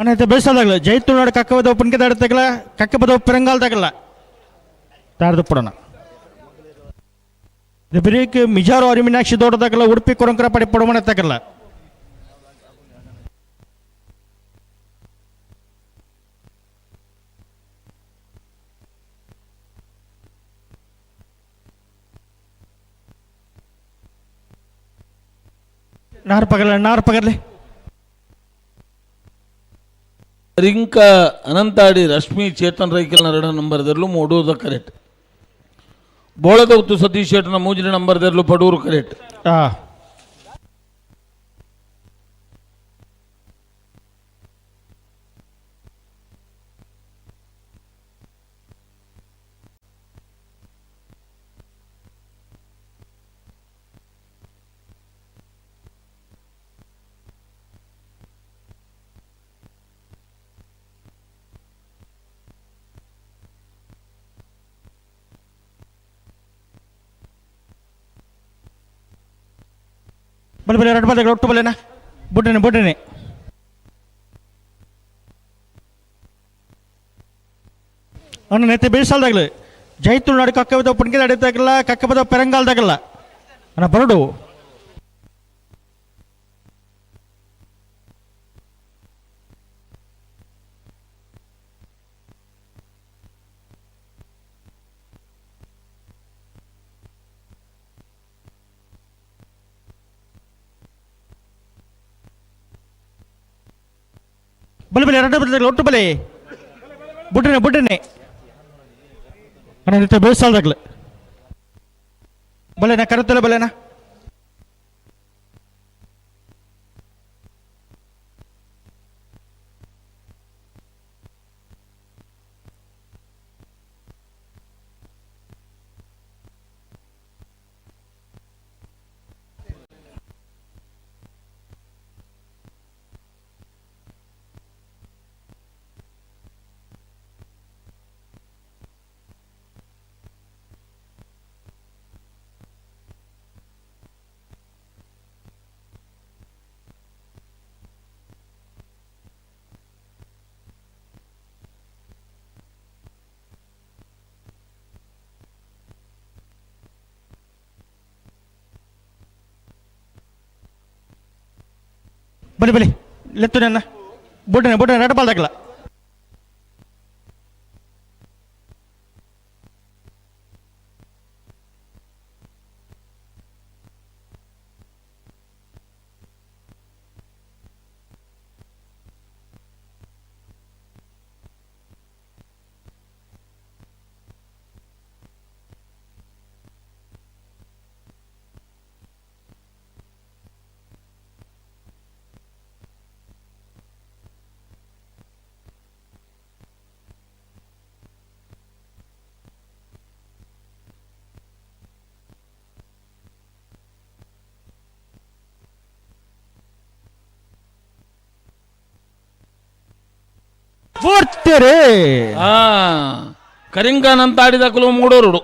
ಅಣ್ಣ ಬೇಸದಾಗಲ್ಲ ಜೈತುನಾಡು ಕಕ್ಕಬದ ಪುಣ್ಕೆ ದಾಡತ್ತಾಗಲ್ಲ ಕಕ್ಕಬದ ಪೆರಂಗಾಲ್ ತಾಗಲ್ಲ ತಾಡ್ದು ಪುಡಣ ಬಿರೇಕ್ ಮಿಜಾರು ಅರಿಮಿನಾಕ್ಷಿ ದೊಡ್ಡದಾಗಲ್ಲ ಉಡುಪಿ ಕೊರಂಕರ ಪಡಿ ಪಡಮಣ ತಾಗಲ್ಲ ನಾರ್ ಪಗರ್ಲೆ ರಿಂಕ ಅನಂತಾಡಿ ರಶ್ಮಿ ಚೇತನ್ ರೈಕಲ್ನ 2 ನಂಬರ್ ದರ್ಲು ಮೂಡೂದ ಕರೆಕ್ಟ್ ಬೋಳದ ಉತ್ತು ಸತೀಶ್ ಶೆಟ್ಟರ್ನ 3 ನಂಬರ್ ದರ್ಲು ಪಡೂರು ಕರೆಕ್ಟ್. ಬಲೆ ಬಲೆ 2 ಬಾದಗಳು ಒಟ್ಟು ಬಲೆನಾ ಬುಡ್ಡನೆ ಅಣ್ಣ ನೆತ್ತೆ ಬೇಸಾಲ್ದಾಗಲಿ ಜೈತುನಾಡು ಕಕ್ಕಬದ ಪುಣ್ಕೆ ದಾಡತ್ತಾಗಲ್ಲ ಕಕ್ಕಬದ ಪೆರಂಗಾಲ್ದಾಗಲ್ಲ ಅಣ್ಣ ಬರಡು ಬಲೆ ಬಲೆ 2 ಬಾದಗಳು ಒಟ್ಟು ಬಲೆ ಬುಡ್ಡನೆ ಅಣ್ಣ ನೆತ್ತೆ ಬೇಸಾಲ್ದಾಗಲಿ ಬಲೆನಾ ಕರುತ್ತಲ್ಲ ಬಲೆನಾ ಬಲಿ ಬಲಿ ಲೆತ್ತು ನನ್ನ ಬುಡ್ಡನೆ 2 ಬಾಲ್ದಾಗಲ್ಲ ಕರಿಂಗಾನಂತಾಡಿದಕಲು ಮೂಡೂರುಡು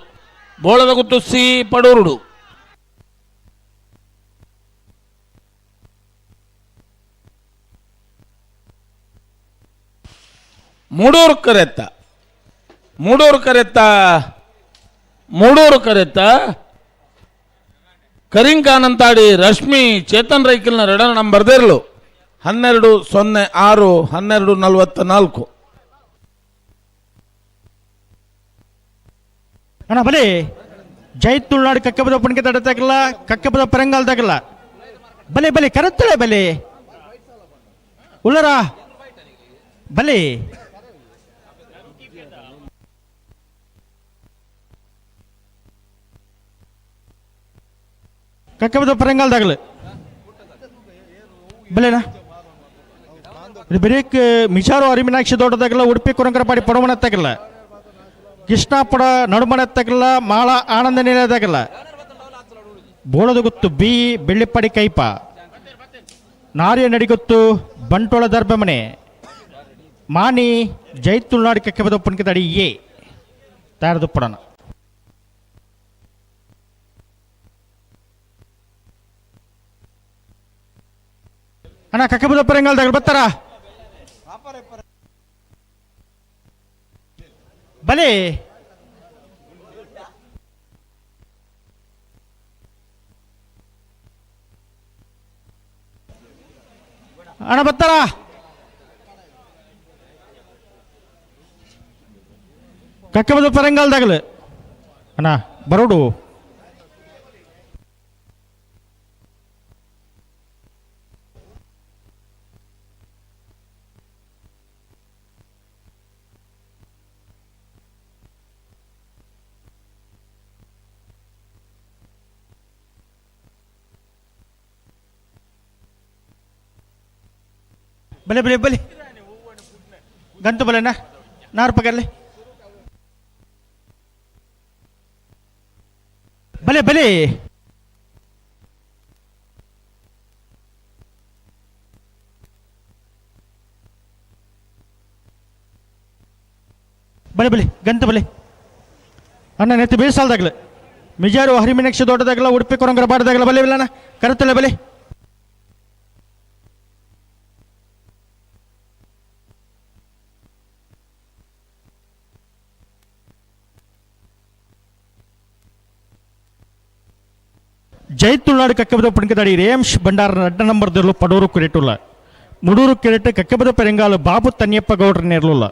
ಬೋಳದ ಗುತ್ತು ಸಿ ಪಡೂರುಡು ಮೂಡೂರು ಕರೆತ್ತ ಕರಿಂಗಾನಂತಾಡಿ ರಶ್ಮಿ ಚೇತನ್ ರೈಕಲ್ನ 2 ನಂಬರ್ ದೇರ್ಲು 12:06 12:44. ಅಣ್ಣ ಬಲಿ ಜೈ ತುಳುನಾಡು ಕಕ್ಕಬದ ಪುಣಿಕೆ ತಡತಾಗಲ್ಲ ಕಕ್ಕಬದ ಪರಂಗಾಲ್ದಾಗಲ್ಲ ಬಲೆ ಬಲೆ ಕರೆತ್ತಳೆ ಬಲೆ ಉಳ್ಳರ ಬಲೆ ಕಕ್ಕಬದ ಪರಂಗಾಲ್ದಾಗಲ್ಲ ಬಲೆನಾ ಇದು ಬರೀಕ್ ಮಿಚಾರು ಅರಿಮಿನಾಕ್ಷಿ ದೊಡ್ಡದಾಗಲ್ಲ ಉಡುಪಿ ಕುರಂಕರಪಾಡಿ ಪಡಮಣತ್ತಾಗಲ್ಲ ಕೃಷ್ಣಾಪುರ ನಡುಮಣತ್ತಾಗಲ್ಲ ಮಾಳ ಆನಂದ ನೀರದಾಗಲ್ಲ ಬೋಳದ ಗೊತ್ತು ಬಿ ಬೆಳ್ಳಿಪ್ಪಾಡಿ ಕೈಪ ನಾರಿಯ ನಡಿಗೊತ್ತು ಬಂಟೋಳ ದರ್ಬಮನೆ ಮಾನಿ ಜೈ ತುಳುನಾಡು ಕಕ್ಕಬದ ಪುಣಿಕೆ ತಡಿ ಎ ತಯಾರದು ಪುಡಣ ಅಣ್ಣ ಕಕ್ಕಬದ ಪರಂಗಾಲ್ದಾಗ ಬರ್ತಾರ ಬಲೆ ಅಣ್ಣ ಬರ್ತಾರ ಕಕ್ಕಬದ ಪರಂಗಾಲ್ದಾಗಲು ಅಣ್ಣ ಬರೋಡು ಬಲೆ ಬಲೆ ಬಲೆ ಗಂತು ಬಲೆನಾ ನಾರ್ಪಗಲ್ಲಿ ಬಲೆ ಬಲೆ ಬಲೆ ಬಲೆ ಗಂತು ಬಲೆ ಅಣ್ಣ ನೆತ್ತಿ ಬೇಸಾಲ್ದಾಗಲ ಮಿಜಾರು ಹರಿಮಿನಕ್ಷ ದೊಡ್ಡದಾಗಲ್ಲ ಉಡುಪಿ ಕೊರಂಗರ ಬಾಡದಾಗಲ್ಲ ಬಲೆ ಇಲ್ಲಣ್ಣ ಕರೆತಲ್ಲ ಬಲೆ ಜೈ ತುಳುನಾಡು ಕಕ್ಕಬದ ಪುಣಿಕೆದಾಡಿ ರೇಮ್ಶ್ ಭಂಡಾರ ಅಡ್ಡ ನಂಬರ್ದಲ್ಲೂ ಪಡೂರು ಕಿರೀಟುಲ್ಲ ಮುಡೂರು ಕಿರೀಟ ಕಕ್ಕಬದ ಪೆರಂಗಾಲು ಬಾಬು ತನ್ಯಪ್ಪ ಗೌಡ್ರ ನೇರ್ಲುಲ್ಲ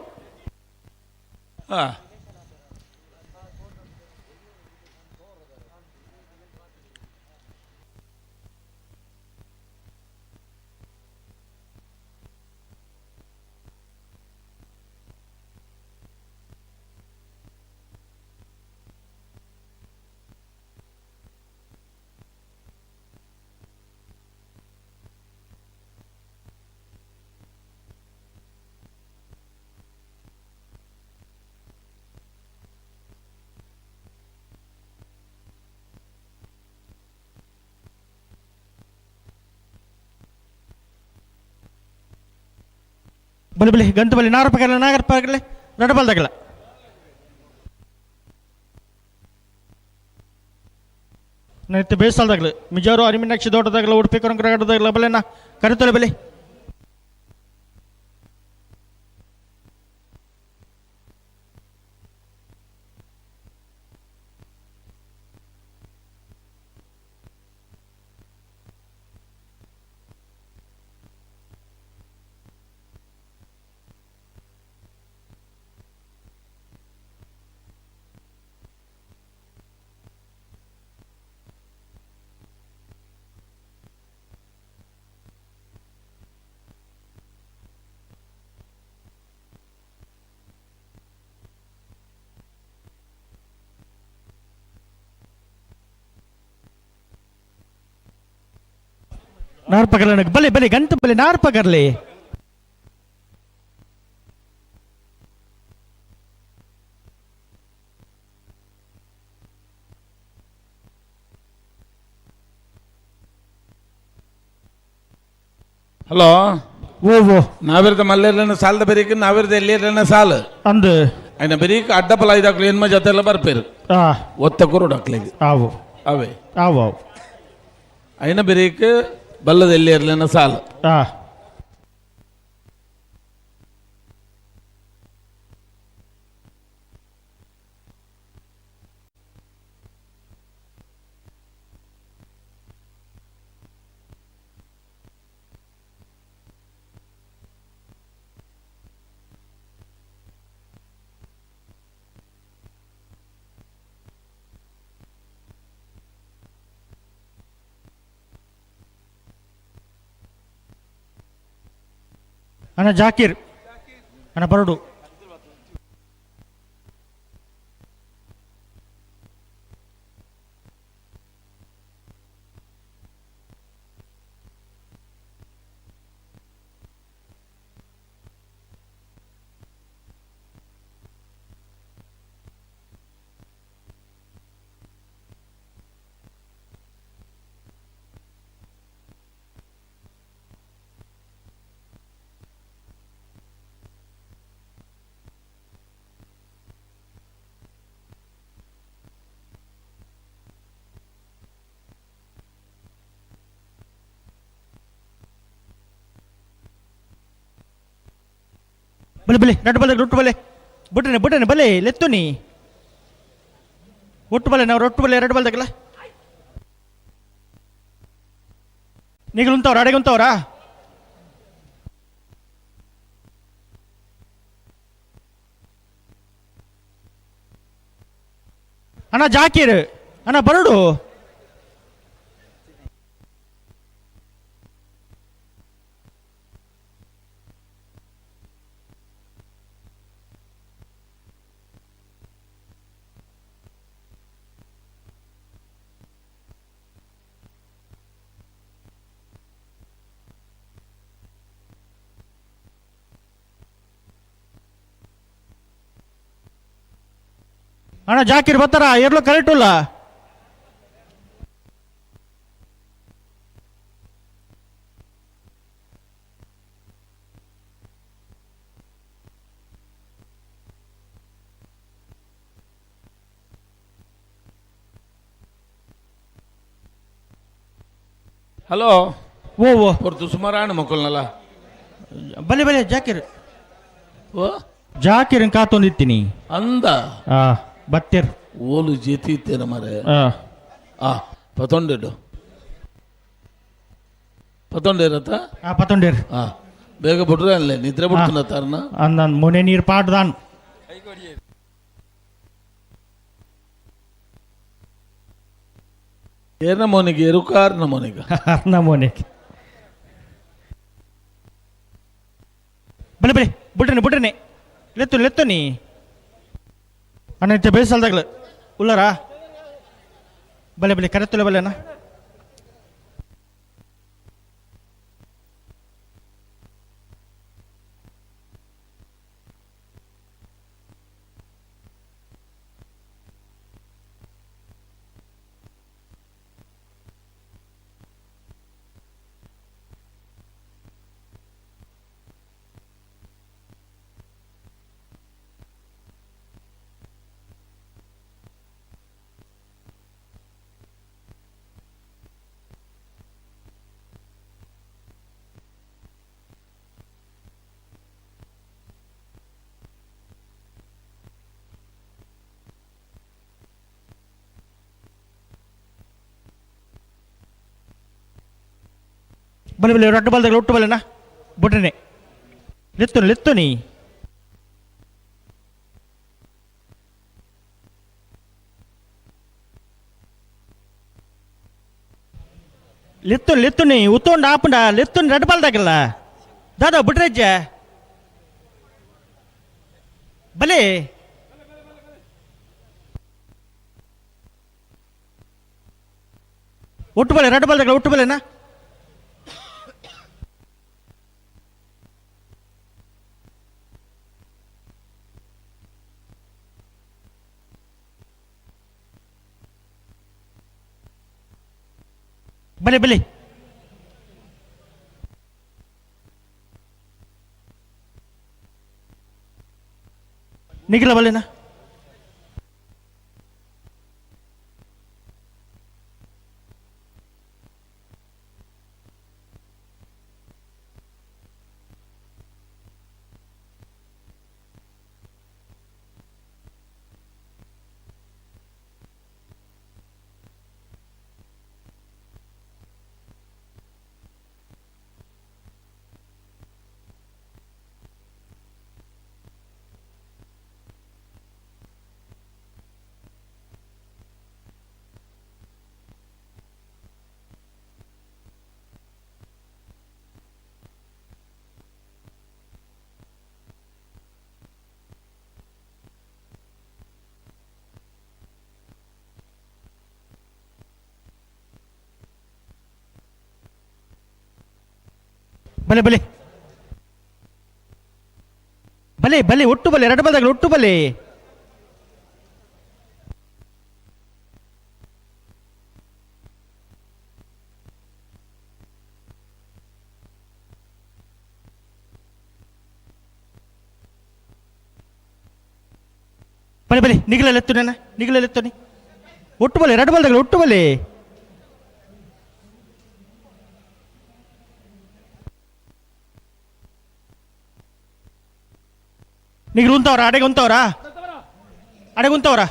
ಬಲೆ ಬಲೆ ಗಂತು ಬಲೆ ನಾಗರಪಗಲ್ಲ ನಾಗರಪಗಲ್ಲ ರಡಬಲ್ದಾಗಲ್ಲ ನೆತ್ತಿ ಬೇಸಾಲ್ದಾಗಲ್ಲ ಮಿಜಾರು ಅರಿಮಿನಾಕ್ಷಿ ದೊಡ್ಡದಾಗಲ್ಲ ಉಡುಪಿ ಕೊರಂಕರದಾಗಲ್ಲ ಬಲೆನಾ ಕರೆತಲೆ ಬಲೆ ನಾರ್ಪಗಲ್ಲ ಬಲೆ ಬಲೆ ಗಂಟು ಬಲೆ ನಾರ್ಪಗರ್ಲಿ ಹಲೋ ಓ ಓ ನಾವಿರದ ಮಲ್ಲೆರ್ಲನ ಸಾಲದ ಬರೀಕ್ ನಾವಿರದ ಎಲ್ಲಿರ್ಲನ ಸಾಲ ಅಂದ್ ఆయన బరీక్ అడ్డపల ఐదాకులు ఎనిమిది జతల బరిపేరు ఒత్త కురుడు అట్లకి ఆవు అవే ఆవు ఆవు అయిన బరీక్ బల్లద ఎల్లేర్లైన సాల్ ಅಣ್ಣ ಜಾಕೀರ್ ಅಣ್ಣ ಬರಡು. ಬಲೆ ಬಲೆ ರಡ್ಡು ಬಲೆ ರೊಟ್ಟು ಬಲೆ ಬಿಟ್ರೇನೆ ಬಲೆ ಲೆತ್ತು ನೀ ಒಟ್ಟು ಬಲೆ ನಾವು ರೊಟ್ಟು ಬಲೆ ಎರಡು ಬಲ್ದಾಗಲ್ಲ ನೀಗಲು ಉಂತವ್ರ ಅಡೆಗೆ ಉಂತವ್ರಾ ಅಣ್ಣ ಜಾಕೀರ್ ಅಣ್ಣ ಬರಡು. ಅಣ್ಣ ಜಾಕೀರ್ ಬರ್ತಾರ ಎರ್ಲು ಕರೆಕ್ಟ್ ಇಲ್ಲ. ಹಲೋ ಓ ಓ ಹೊರತು ಸುಮಾರಾಣ ಮಕ್ಕಳನಲ್ಲ ಬಲೆ ಬಲೆ ಜಾಕೀರ್ ಓ ಜಾಕೀರ್ ಕಾತೊಂದಿತ್ತೀನಿ ಅಂದ ಬತ್ತೇರ್ ಓಲು ಜೇತಿ ಇತ್ತೇನ ಮರೆ ಪತೊಂಡೆಡು ಪತೊಂಡೇರತ್ತ ಪತೊಂಡೇರ್ ಬೇಗ ಬಿಟ್ರೆ ಅಲ್ಲೇ ನಿದ್ರೆ ಬಿಡ್ತಾನ ತಾರನ ಅಂದನ್ ಮೊನೆ ನೀರ್ ಪಾಡ್ದಾನ್ ಏನ ಮೋನಿಗೆ ಎರುಕಾರ್ ನಮೋನಿಗ ನಮೋನಿಗೆ ಬಲೆ ಬಲೆ ಬಿಟ್ರೇನೆ ಲೆತ್ತು ನೀ ಅಣ್ಣ ಇಂತ ಬೇಸಲ್ದಾಗ್ಲ ಉಳ್ಳಾರಾ ಬಲೆ ಕರೆತ್ತಲ್ಲ ಬಲೆನ ಬಲೆ ರೊಟ್ಟು ಬಲ್ದಾಗ ಒಟ್ಟು ಬಲೆನಾ ಬಿಟ್ರೇನೆ ಲೆತ್ತು ನೀ ಲೆತ್ತು ನೀ ಉತ್ತೊಂಡು ಆಪಂಡ ಲೆತ್ತು ರಡ್ಡು ಬಲ್ದಾಗಲ್ಲ ದಾದಾ ಬಿಟ್ರಜ್ಜ ಬಲೆ ಒಟ್ಟು ಬಲೆ ರಡ್ಡು ಬಲ್ದಾಗಲ್ಲ ಒಟ್ಟು ಬಲೆನಾ ಬಲೆ ನಿಖಿಲ ಬಲೆನಾ ಬಲೆ ಬಲೆ ಬಲೆ ಬಲೆ ಒಟ್ಟು ಬಲೆ ಎರಡು ಬಲಗಳು ಒಟ್ಟು ಬಲೆ. ಬಲೆ ಬಲೆ ನಿಗಲೆತ್ತು ನನ್ನ ನಿಗಲೆತ್ತು ನೀ ಒಟ್ಟು ಬಲೆ ಎರಡು ಬಲಗಳು ಒಟ್ಟು ಬಲೆ. ನಿಗಲು ಉಂತವ್ರ ಅಡೆಗೆ ಉಂತವ್ರ ಅಡೆಗೆ ಉಂತವ್ರ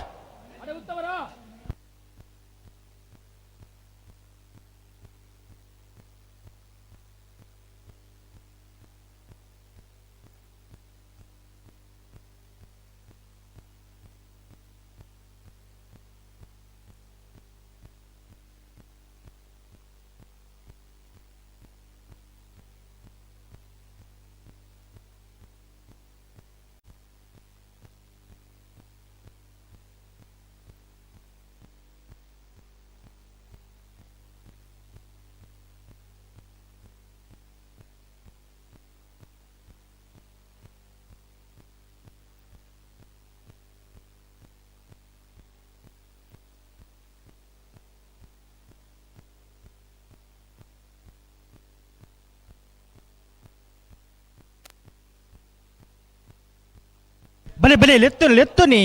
ಬಲೆ ಬಲೆ ಲೆತ್ತು ಲೆತ್ತು ನೀ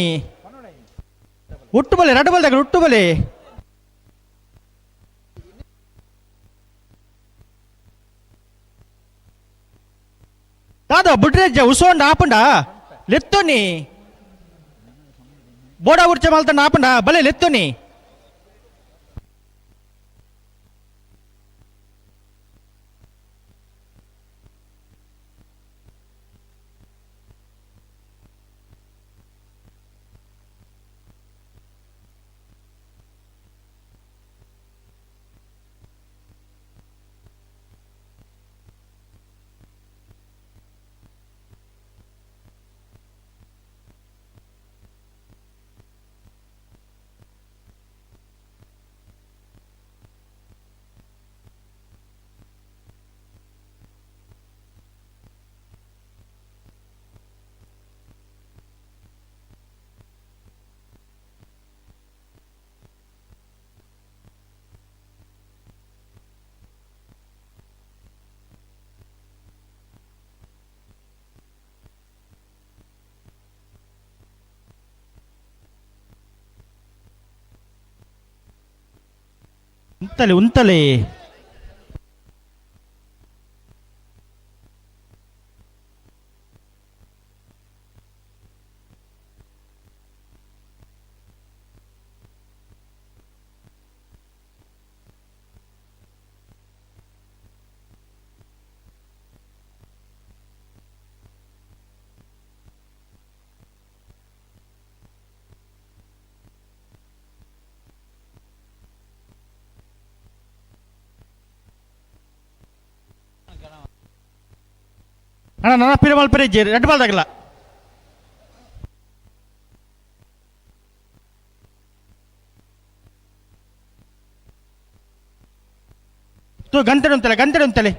ಒಟ್ಟು ಬಲೆ ಎರಡು ಬಲದಾಗ ಒಟ್ಟು ಬಲೆ. ಕಾದ ಬುಡ್ರೆಜ್ಜ ಉಸೋಂಡ ಆಪಂಡ ಲೆತ್ತು ನೀ ಬೋಡ ಉರ್ಚ ಮಾಲ್ತಂಡ ಆಪಂಡ ಬಲೆ ಲೆತ್ತು ನೀ. ಉಂತಲೆ ಉಂತಲೆ ಅಣ್ಣ ನನ್ನ ಪಿರ ಮಲ್ಪರೆ ಎರಡು ಬಾಲ್ದಾಗಲ್ಲ ತೋ ಗಂಟೆ ಉಂತಲೆ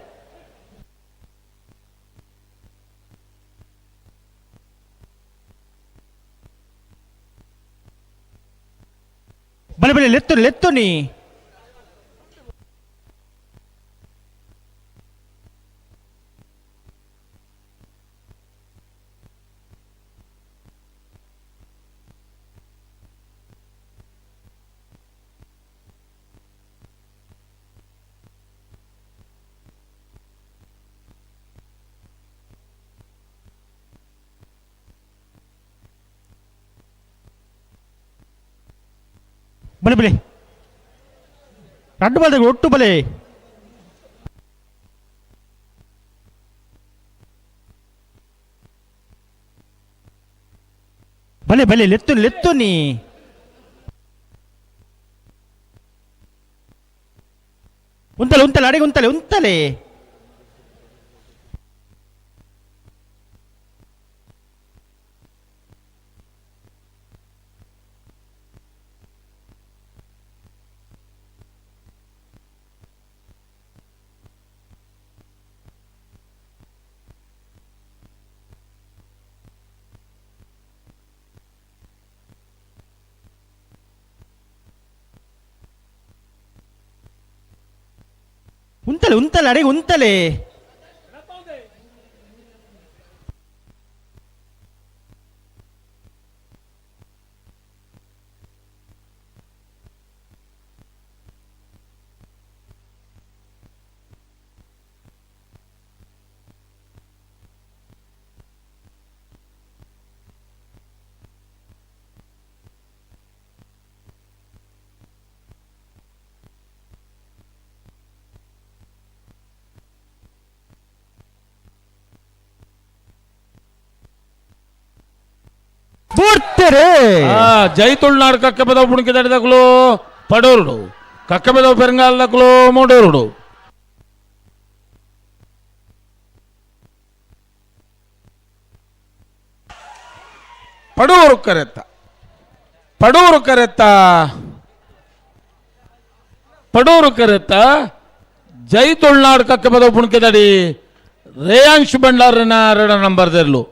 ಬಲೆ ಬಲೆ ಲೆತ್ತು ನೀ ಬಲೆ ಬಲೆ ಎರಡು ಬಾಲ್ದಾಗ ಒಟ್ಟು ಬಲೆ ಬಲೆ ಬಲೆ ಲೆತ್ತು ನೀ ಉಂತಲೆ ಅಡಿಗೆ ಉಂತಲೆ ಉಂತಲೆ ಉಂತಲೆ ಅಡಿಗೆ ಉಂತಲೆ ಜೈ ತುಳುನಾಡು ಕಕ್ಕ ಬೆದವು ಪುಣಿಕೆ ತಡೆದಕ್ಲು ಪಡೋರುಡು ಕಕ್ಕ ಬೆದವು ಪೆರಂಗಾಲದಕ್ಲು ಮೂಡೋರುಡು ಪಡೂರು ಕರೆತ್ತ ಪಡೂರು ಕರೆತ್ತ ಪಡೂರು ಕರೆತ್ತ ಜೈ ತುಳುನಾಡು ಕಕ್ಕ ಬೆದವು ಪುಣಿಕೆ ತಡಿ ರೇಯಾಂಶ್ ಭಂಡಾರನ 2 ನಂಬರ್ದೆರ್ಲು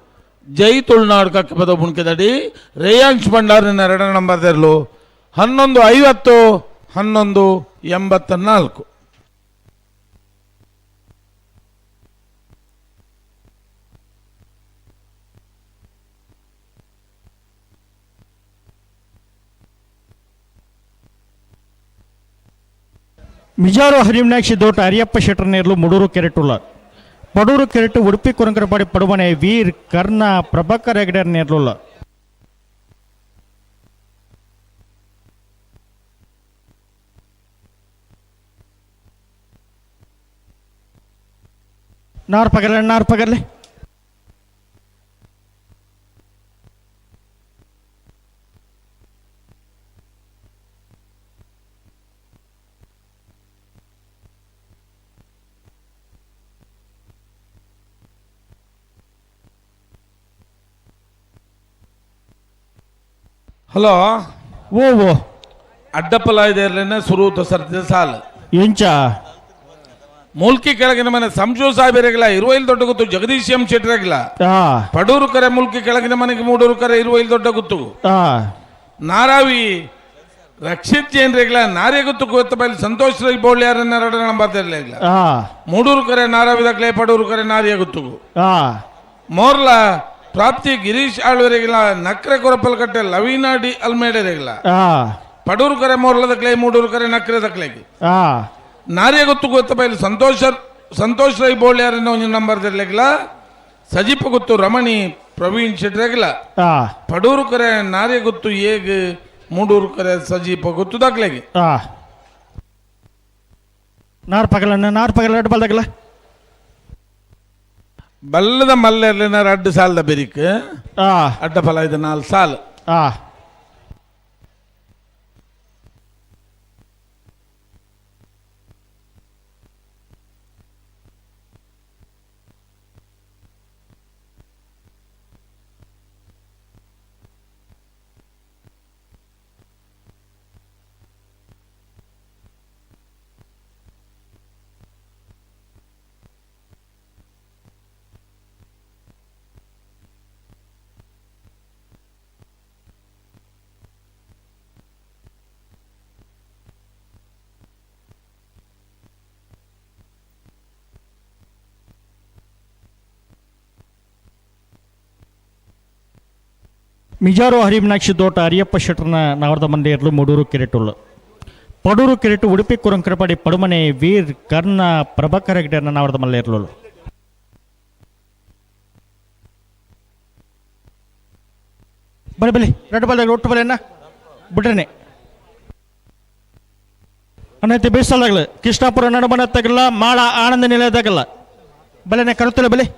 ಜೈ ತುಳುನಾಡು ಕಕ್ಕ ಪದ ಬುಣ್ಕೆದಡಿ ರೇಯಾಂಶ್ ಭಂಡಾರಿನ 2 ನಂಬರ್ದೆರ್ಲು 11:50 11:84. ಮಿಜಾರು ಹರಿಮನಾಕ್ಷಿ ದೋಟ ಅರಿಯಪ್ಪ ಶೆಟ್ಟರ್ನೇರ್ಲು ಮುಡೂರು ಕೆರೆಟುಲ್ಲ ಪಡೂರು ಕೆರೆಟ್ಟು ಉಡುಪಿ ಕುರಂಕರಪಾಡಿ ಪಡುಮನೆ ವೀರ್ ಕರ್ಣ ಪ್ರಭಾಕರ್ ಹೆಗಡೆರ್ ನೇರ್ಲುಲ್ಲ ನಾರ್ಪಗರ್ಲೆ ಹಲೋ ಓ ಅಡ್ಡಪ್ಪಲ ಇದೆ ಸುರುತ ಸರ್ದ ಸಾಲ ಎಂಚ ಮುಲ್ಕಿ ಕೆಳಗಿನ ಮನೆ ಸಂಜು ಸಾಹೇಬರಿಗಿಲ್ಲ 25 ದೊಡ್ಡ ಗುತ್ತು ಜಗದೀಶ್ ಎಂ ಶೆಟ್ಟರಿಗಿಲ್ಲ ಪಡೂರು ಕರೆ ಮುಲ್ಕಿ ಕೆಳಗಿನ ಮನೆಗೆ ಮೂಡೂರು ಕರೆ 25 ದೊಡ್ಡ ಗುತ್ತು ನಾರಾವಿ ರಕ್ಷಿತ್ ಜೈನ್ರಿಗಿಲ್ಲ ನಾರೇ ಗುತ್ತು ಗೊತ್ತ ಬೈಲಿ ಸಂತೋಷ್ ರೈ ಬೋಳ್ಯಾರನ್ನ 2 ನಂಬರ್ದಿರಲಿಲ್ಲ ಮೂಡೂರು ಕರೆ ನಾರಾವಿದಕ್ಲೆ ಪಡೂರು ಕರೆ ನಾರಿಯ ಗುತ್ತು ಮೋರ್ಲ ಪ್ರಾಪ್ತಿ ಗಿರೀಶ್ ಆಳ್ವರಿಗಿಲ್ಲ ನಕ್ರೆ ಕೊರಪಲ್ಕಟ್ಟೆ ಲವೀನಾ ಡಿ ಅಲ್ಮೇಡರಿಗಿಲ್ಲ ಪಡೂರು ಕರೆ ಮೋರ್ಲದಕ್ಲೆ ಮೂಡೂರು ಕರೆ ನಕ್ರೆದಕ್ಲೆಗೆ ನಾರಿಯ ಗೊತ್ತು ಗೊತ್ತ ಬೈಲಿ ಸಂತೋಷ್ ರೈ ಬೋಳ್ಯಾರನ್ನ 1 ನಂಬರ್ದಿರ್ಲಿಲ್ಲ ಸಜೀಪ ಗೊತ್ತು ರಮಣಿ ಪ್ರವೀಣ್ ಶೆಟ್ರಿಗಿಲ್ಲ ಪಡೂರು ಕರೆ ನಾರಿಯ ಗೊತ್ತು ಏಗ್ ಮೂಡೂರು ಕರೆ ಸಜೀಪ ಗೊತ್ತು ದಾಕ್ಲೆಗೆ ನಾರ್ಪಗಲ ಬಲ್ದಾಗಲ್ಲ ಬಲ್ಲದ ಮಲ್ಲೆರ್ಲಿನ 2 ಸಾಲದ ಬೆರಿಕ್ ಅಡ್ಡಫಲ ಇದು 4 ಸಾಲು ಮಿಜಾರು ಹರಿಮನಾಕ್ಷಿ ದೋಟ ಅರಿಯಪ್ಪ ಶೆಟ್ಟರ್ನ ನಾವರ್ದ ಮಂಡೇರ್ಲು ಮೂಡೂರು ಕೆರೆಟುಲ್ಲ ಪಡೂರು ಕೆರೆಟು ಉಡುಪಿ ಕುರಂಕರಪಾಡಿ ಪಡುಮನೆ ವೀರ್ ಕರ್ಣ ಪ್ರಭಾಕರ್ ಹೆಗಡೆರ್ನ ನಾವರ್ದ ಮಲ್ಲೇರ್ಲು ಬಲಿ 2 ಬಾಲ್ದಾಗ ಒಟ್ಟು ಬಲೆಯನ್ನ ಬಿಟ್ರೇನೆ ಅನ್ನೈತಿ ಬೇಸಲ್ದಾಗಲ್ಲ ಕೃಷ್ಣಾಪುರ ನಡುಮನತ್ತಾಗಲ್ಲ ಮಾಳ ಆನಂದ ನಿಲಯದಾಗಲ್ಲ ಬಲೆನೆ ಕರುತ್ತಲ್ಲ ಬಲೆ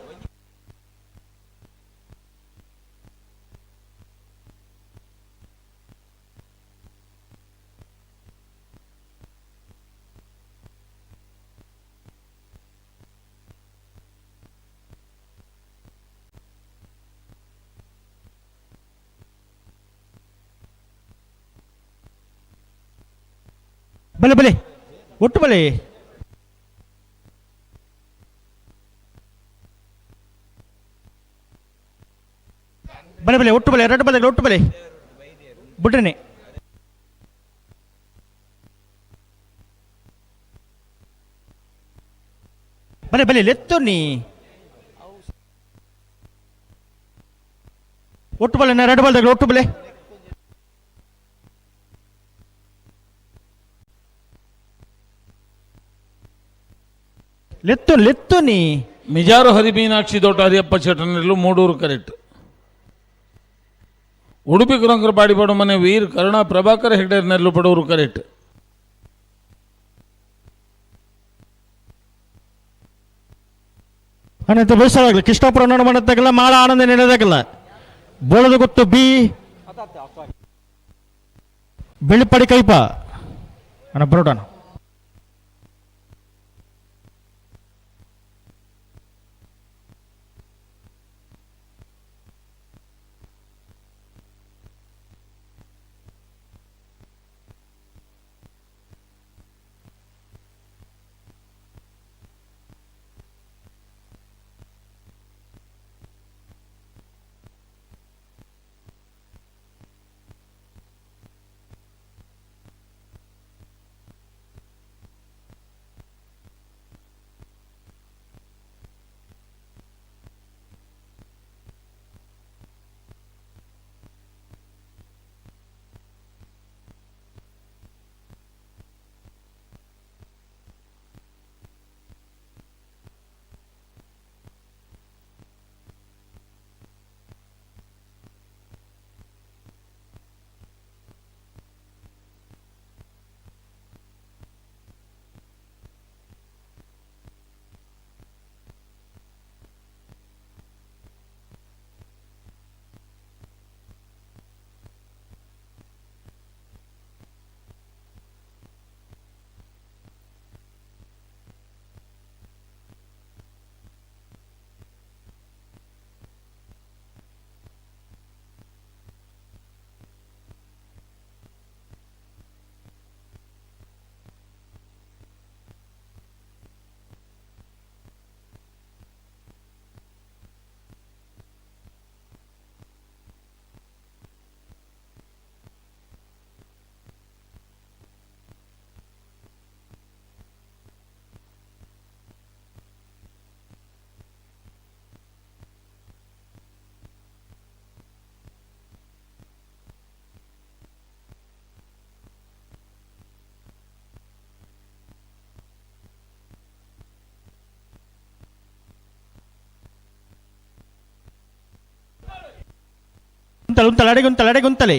ಬಲೆ ಒಟ್ಟು ಬಲೆ ಒಟ್ಟು ಬಲೆ 2 ಬಾಲ್ದಾಗ ಒಟ್ಟು ಬಲೆ ಬಿಟ್ರೇನೆ ಬಲೆ ಬಲೆ ಲೆತ್ತೊನ್ನಿ ಒಟ್ಟು ಬಲೆ ಎರಡು ಬಲ್ದಾಗ ಒಟ್ಟು ಬಲೆ ಲೆತ್ತೊನ್ನಿ ಮಿಜಾರು ಹರಿಮೀನಾಕ್ಷಿ ದೊಡ್ಡ ಹರಿಯಪ್ಪ ಶೆಟ್ಟರ್ನೆರಲು ಮೂಡೂರು ಕರೆಕ್ಟ್. ಉಡುಪಿ ಕುರಂಕರ ಪಾಡಿಪಾಡು ಮನೆ ವೀರ್ ಕರುಣಾ ಪ್ರಭಾಕರ್ ಹೆಗ್ಡೇರ್ನೆರಲು ಪಡೂರು ಕರೆಕ್ಟ್. ಅನ್ನಂತ ಬೇಸರಾಗಲ್ಲ ಕೃಷ್ಣಾಪುರ ನೋಡ ಮಾಡತ್ತಾಗಲ್ಲ ಮಾಳ ಆನಂದ ನೆನೆದಾಗಲ್ಲ ಬೋಳದ ಗೊತ್ತು ಬಿ ಬೆಳ್ಳಿಪಡಿ ಕೈಪ ಅಣ್ಣ ಬರೋಣ ಗುಂತಲೆ ಗುಂತಲೆ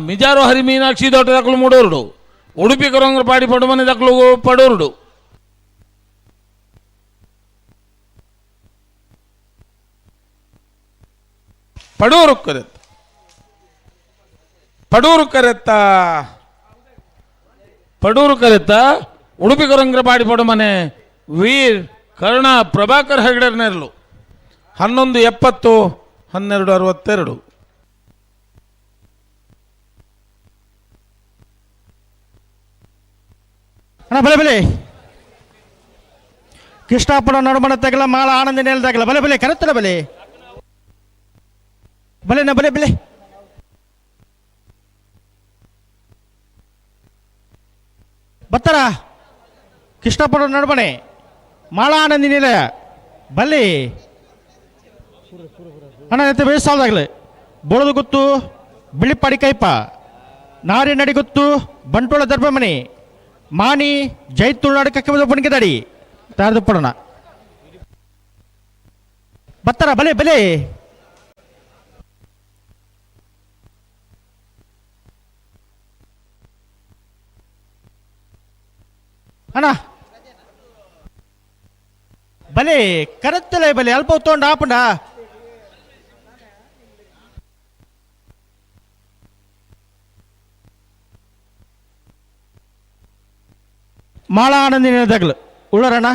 ಮಿಜಾರು ಹರಿ ಮೀನಾಕ್ಷಿ ದೊಡ್ಡ ದಕ್ಕಲು ಮೂಡೋರುಡು ಉಡುಪಿ ಕೊರಂಗ್ರ ಪಾಡಿ ಪಡು ಮನೆ ದಕ್ಕಲು ಪಡೋರುಡು ಪಡೂರು ಕರೆತ್ತ ಪಡೂರು ಕರೆತ್ತ ಉಡುಪಿ ಕೊರಂಗ್ರ ಪಾಡಿ ಪಡು ಮನೆ ವೀರ್ ಕರುಣಾ ಪ್ರಭಾಕರ್ ಹೆಗ್ಡರ್ನೆರಲು 11:70 12:62. ಅಣ್ಣ ಬಲೆ ಬಲೆ ಕೃಷ್ಣಾಪುರ ನಡುಮಣತ್ತಾಗಲ್ಲ ಮಾಳ ಆನಂದ ನೆಲದಾಗಲ್ಲ ಬಲೆ ಬಲೆ ಕರೆತ್ತಲ್ಲ ಬಲೆ ಬಲೆನ ಬಲೆ ಬಲೆ ಬತ್ತಾರ ಕೃಷ್ಣಾಪುರ ನಡುಮಣೆ ಮಾಳ ಆನಂದಿ ನಿಲಯ ಬಲ್ಲಿ ಅಣ್ಣ ಎತ್ತ ಬೇಸಾದಾಗಲಿ ಬೋಳದು ಗೊತ್ತು ಬಿಳಿಪಾಡಿ ಕೈಪ ನಾರಿ ನಡಿ ಗೊತ್ತು ಬಂಟೋಳ ದರ್ಭಮನೆ ಮಾನಿ ಜೈತುಳ್ನಾಡು ಕಕ್ಕೆ ಪುಣಿಕೆದಾಡಿ ತಾರದು ಪಡೋಣ ಬತ್ತಾರ ಬಲೆ ಬಲೆ ಅಣ್ಣ ಬಲೆ ಕರೆತ್ತಲೇ ಬಲೆ ಅಲ್ಪ ಹೊತ್ತೊಂಡು ಆಪುಂಡ ಮಾಳ ಆನಂದಿ ನೆಲದಾಗಲು ಉಳ್ಳರಣ್ಣ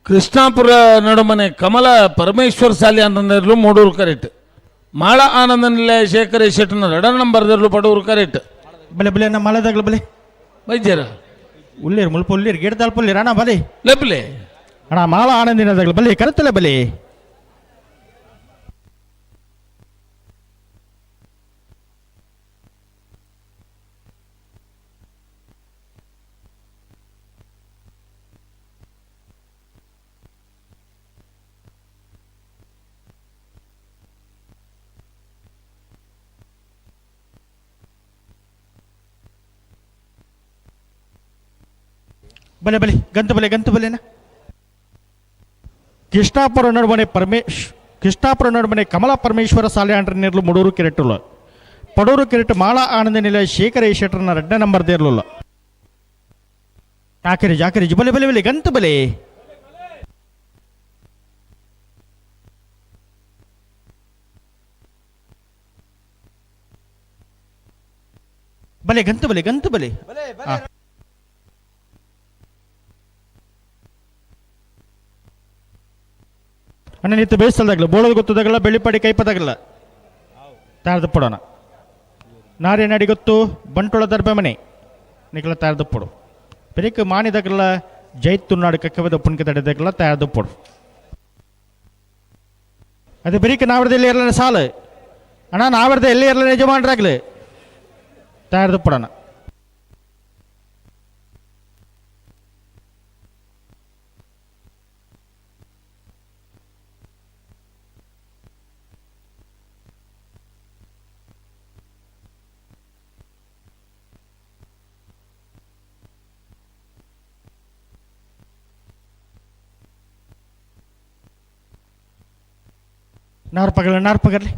ಕೃಷ್ಣಾಪುರ ನಡುಮನೆ ಕಮಲ ಪರಮೇಶ್ವರ್ ಶಾಲೆ ಅಂತಂದಿರಲು ಮೂಡೂರು ಕರೆಕ್ಟ್. ಮಾಳ ಆನಂದ ನಿಲಯ ಶೇಖರ ಶೆಟ್ಟನ 2 ನಂಬರ್ದಲ್ಲೂ ಪಡೂರು ಕರೆಕ್ಟ್. ಬಲೆ ಬಲೆ ನಮ್ಮ ಮಳೆದಾಗಲ ಬಲೆ ವೈದ್ಯರ ಉಳ್ಳೇರು ಮುಲ್ಪ ಉಳ್ಳೇರು ಗಿಡ ತಲ್ಪುಳ್ಳೇರು ಅಣ್ಣ ಬಲೆ ಲೆಬ್ಲೆ ಅಣ್ಣ ಮಾಳ ಆನಂದಿನದಾಗಲ ಬಲೆ ಕರೆತಲ್ಲ ಬಲೆ ಬಲೆ ಬಲೆ ಗಂತು ಬಲೆನ ಕೃಷ್ಣಾಪುರ ನಡುಮನೆ ಕಮಲ ಪರಮೇಶ್ವರ ಶಾಲೆ ಅಂಡ್ರನ್ನಿರ್ಲು ಮೂಡೂರು ಕಿರೆಟ್ಟುಲ್ಲ ಪಡೂರು ಕಿರೆಟ್ಟು ಮಾಳ ಆನಂದ ನಿಲಯ ಶೇಖರ ಶೆಟ್ಟರ್ನ 2 ನಂಬರ್ದೇ ಇರಲಿಲ್ಲ. ಜಾಕರಿ ಬಲೆ ಬಲೆ ಬಲೆ ಗಂತು ಬಲೆ ಬಲೆ ಗಂತು ಬಲೆ ಅಣ್ಣ ನಿಂತು ಬೇಯಿಸಲ್ದಾಗಲ್ಲ ಬೋಳೋದು ಗೊತ್ತದಾಗಲ್ಲ ಬೆಳ್ಳಿಪಾಡಿ ಕೈಪದಾಗಲ್ಲ ತಾರದು ಪಡೋಣ ನಾರೇ ನಾಡಿ ಗೊತ್ತು ಬಂಟೋಳ ದರ್ಬೆ ಮನೆ ನಿಗಲ ತಾರದು ಪಡು ಬೆರಿಕ ಮಾನಿದಾಗಲ್ಲ ಜೈತು ನಾಡು ಕಕ್ಕವದ ಪುಣ್ಕ ತಡೆದಾಗಲ್ಲ ತಾರದು ಪಡು ಅದು ಬೆರಿಕ ನಾವರ್ದ ಎಲ್ಲಿ ಇರಲ್ಲ ಸಾಲು ಅಣ್ಣ ನಾವರ್ದ ಎಲ್ಲಿ ಇರಲ್ಲ ಯಜಮಾನ್ರಾಗ್ಲಿ ತಾರದು ಪಡೋಣ ನಾರ್ಪಗರ್ಲಿ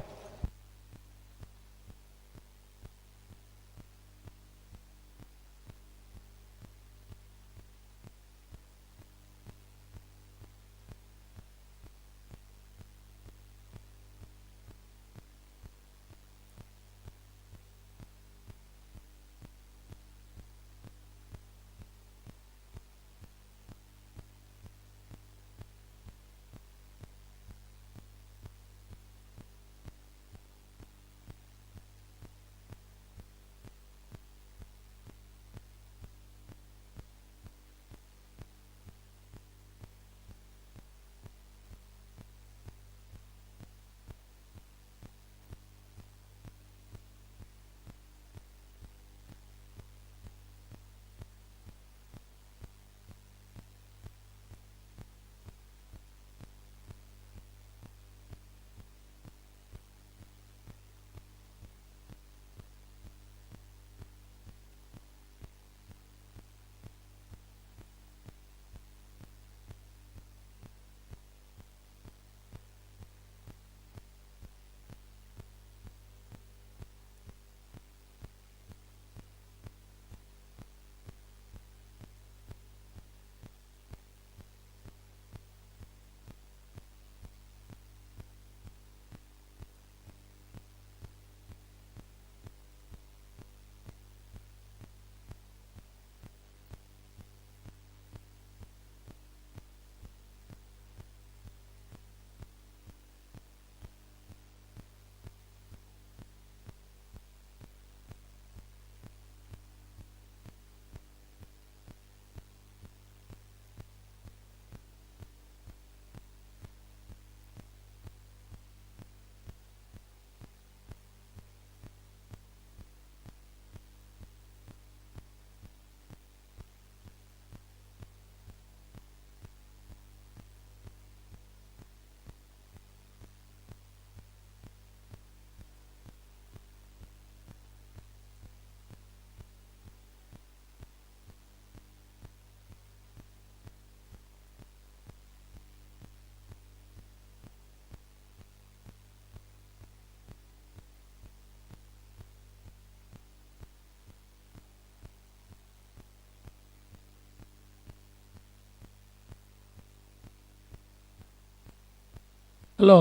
ಹಲೋ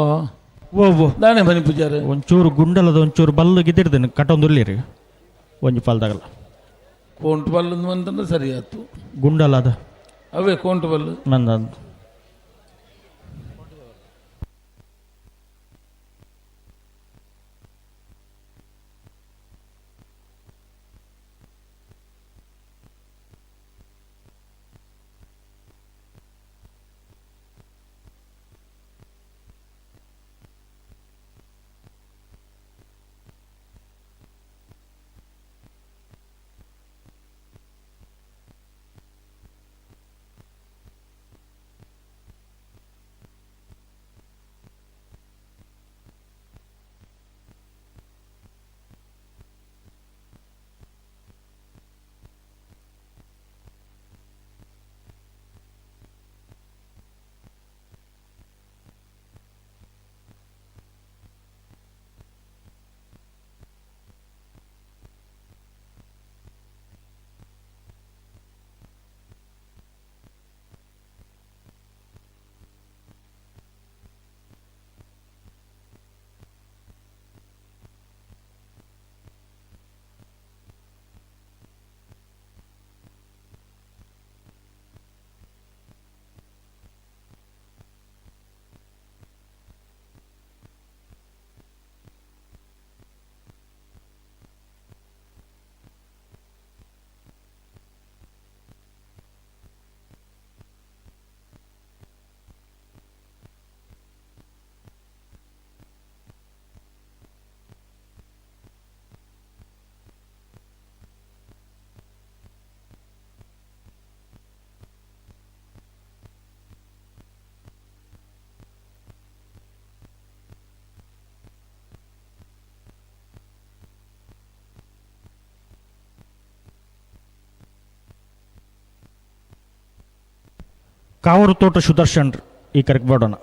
ಓ ದಾನೆ ಬನ್ನಿ ಪೂಜಾರಿ ಒಂಚೂರು ಗುಂಡಲದ ಒಂಚೂರು ಬಲ್ಲು ಗಿದ್ದಿಡ್ದೇನೆ ಕಟ್ಟೊಂದುರ್ಲಿರಿ ಒಂಜಿ ಫಲ್ದಾಗಲ್ಲ ಕೋಂಟು ಬಲ್ಲು ಅಂತಂದ್ರೆ ಸರಿ ಆಯ್ತು ಗುಂಡಲ ಅದ ಅವೇ ಕೋಂಟು ಬಲ್ಲು ನಂದು ಕಾವೂರು ತೋಟ ಸುದರ್ಶನ್ ಈ ಕರೆಕ್ಟ್ ಮಾಡೋಣ.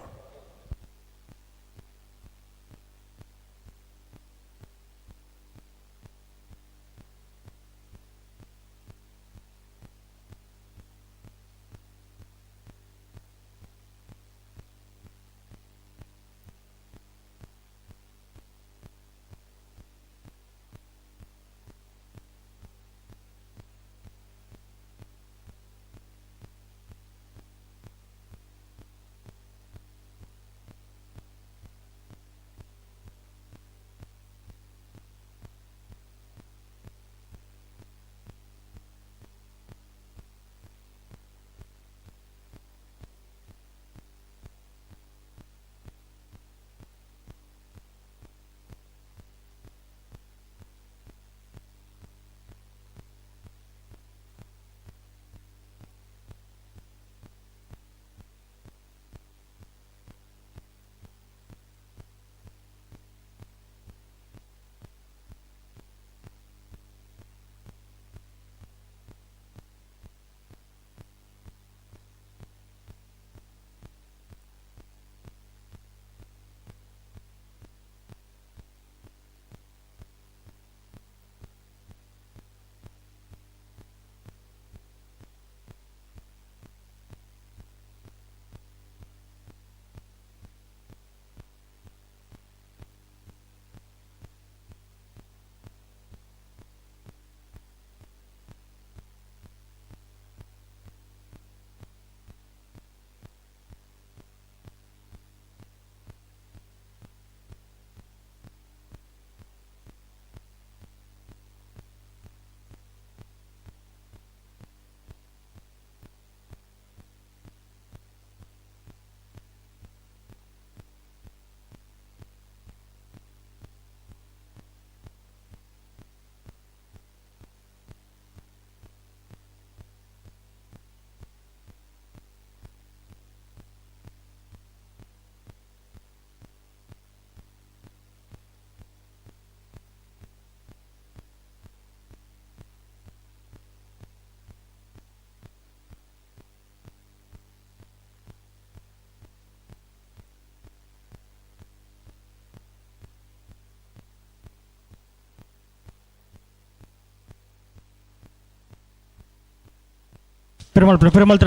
ಪೆರುಮಾಳ್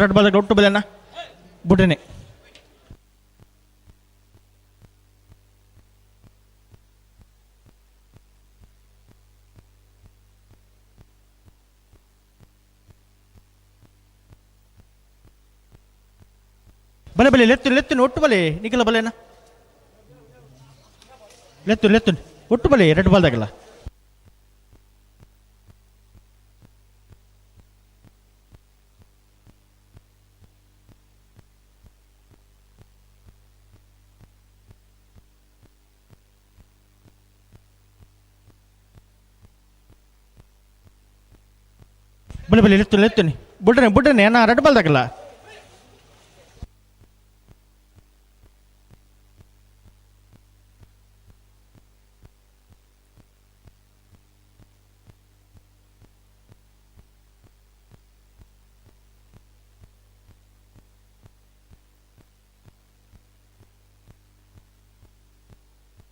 ರೆಡ್ ಬಾಲ್ ಒಟ್ಟು ಬಲೆನ ಬುಡ್ಡನೆ ಬಲೆ ಲೆತ್ತು ಒಟ್ಟು ಬಲೆ ನಿಖಿಲ ಬಲೆನ ಲೆತ್ತು ಒಟ್ಟು ಬಲೆ ರೆಡ್ ಬಾಲ್ದಾಗಲ್ಲ ಬಲೆ ಲೆತ್ತು ಬುಡ್ಡನೆ ಅಣ್ಣ ರೆಡ್ ಬಾಲ್ದಾಗಲ್ಲ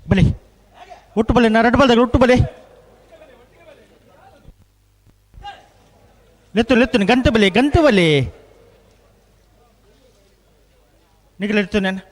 ಬಲೆ ಒಟ್ಟು ಬಲೆ ನಾ ರೆಡ್ ಬಾಲ್ದಾಗ ಒಟ್ಟು ಬಲೆ ಲೆತ್ತು ಗಂಟೆ ಬಲೆ ನಿಖಿಲ ಎತ್ತು ನಾನು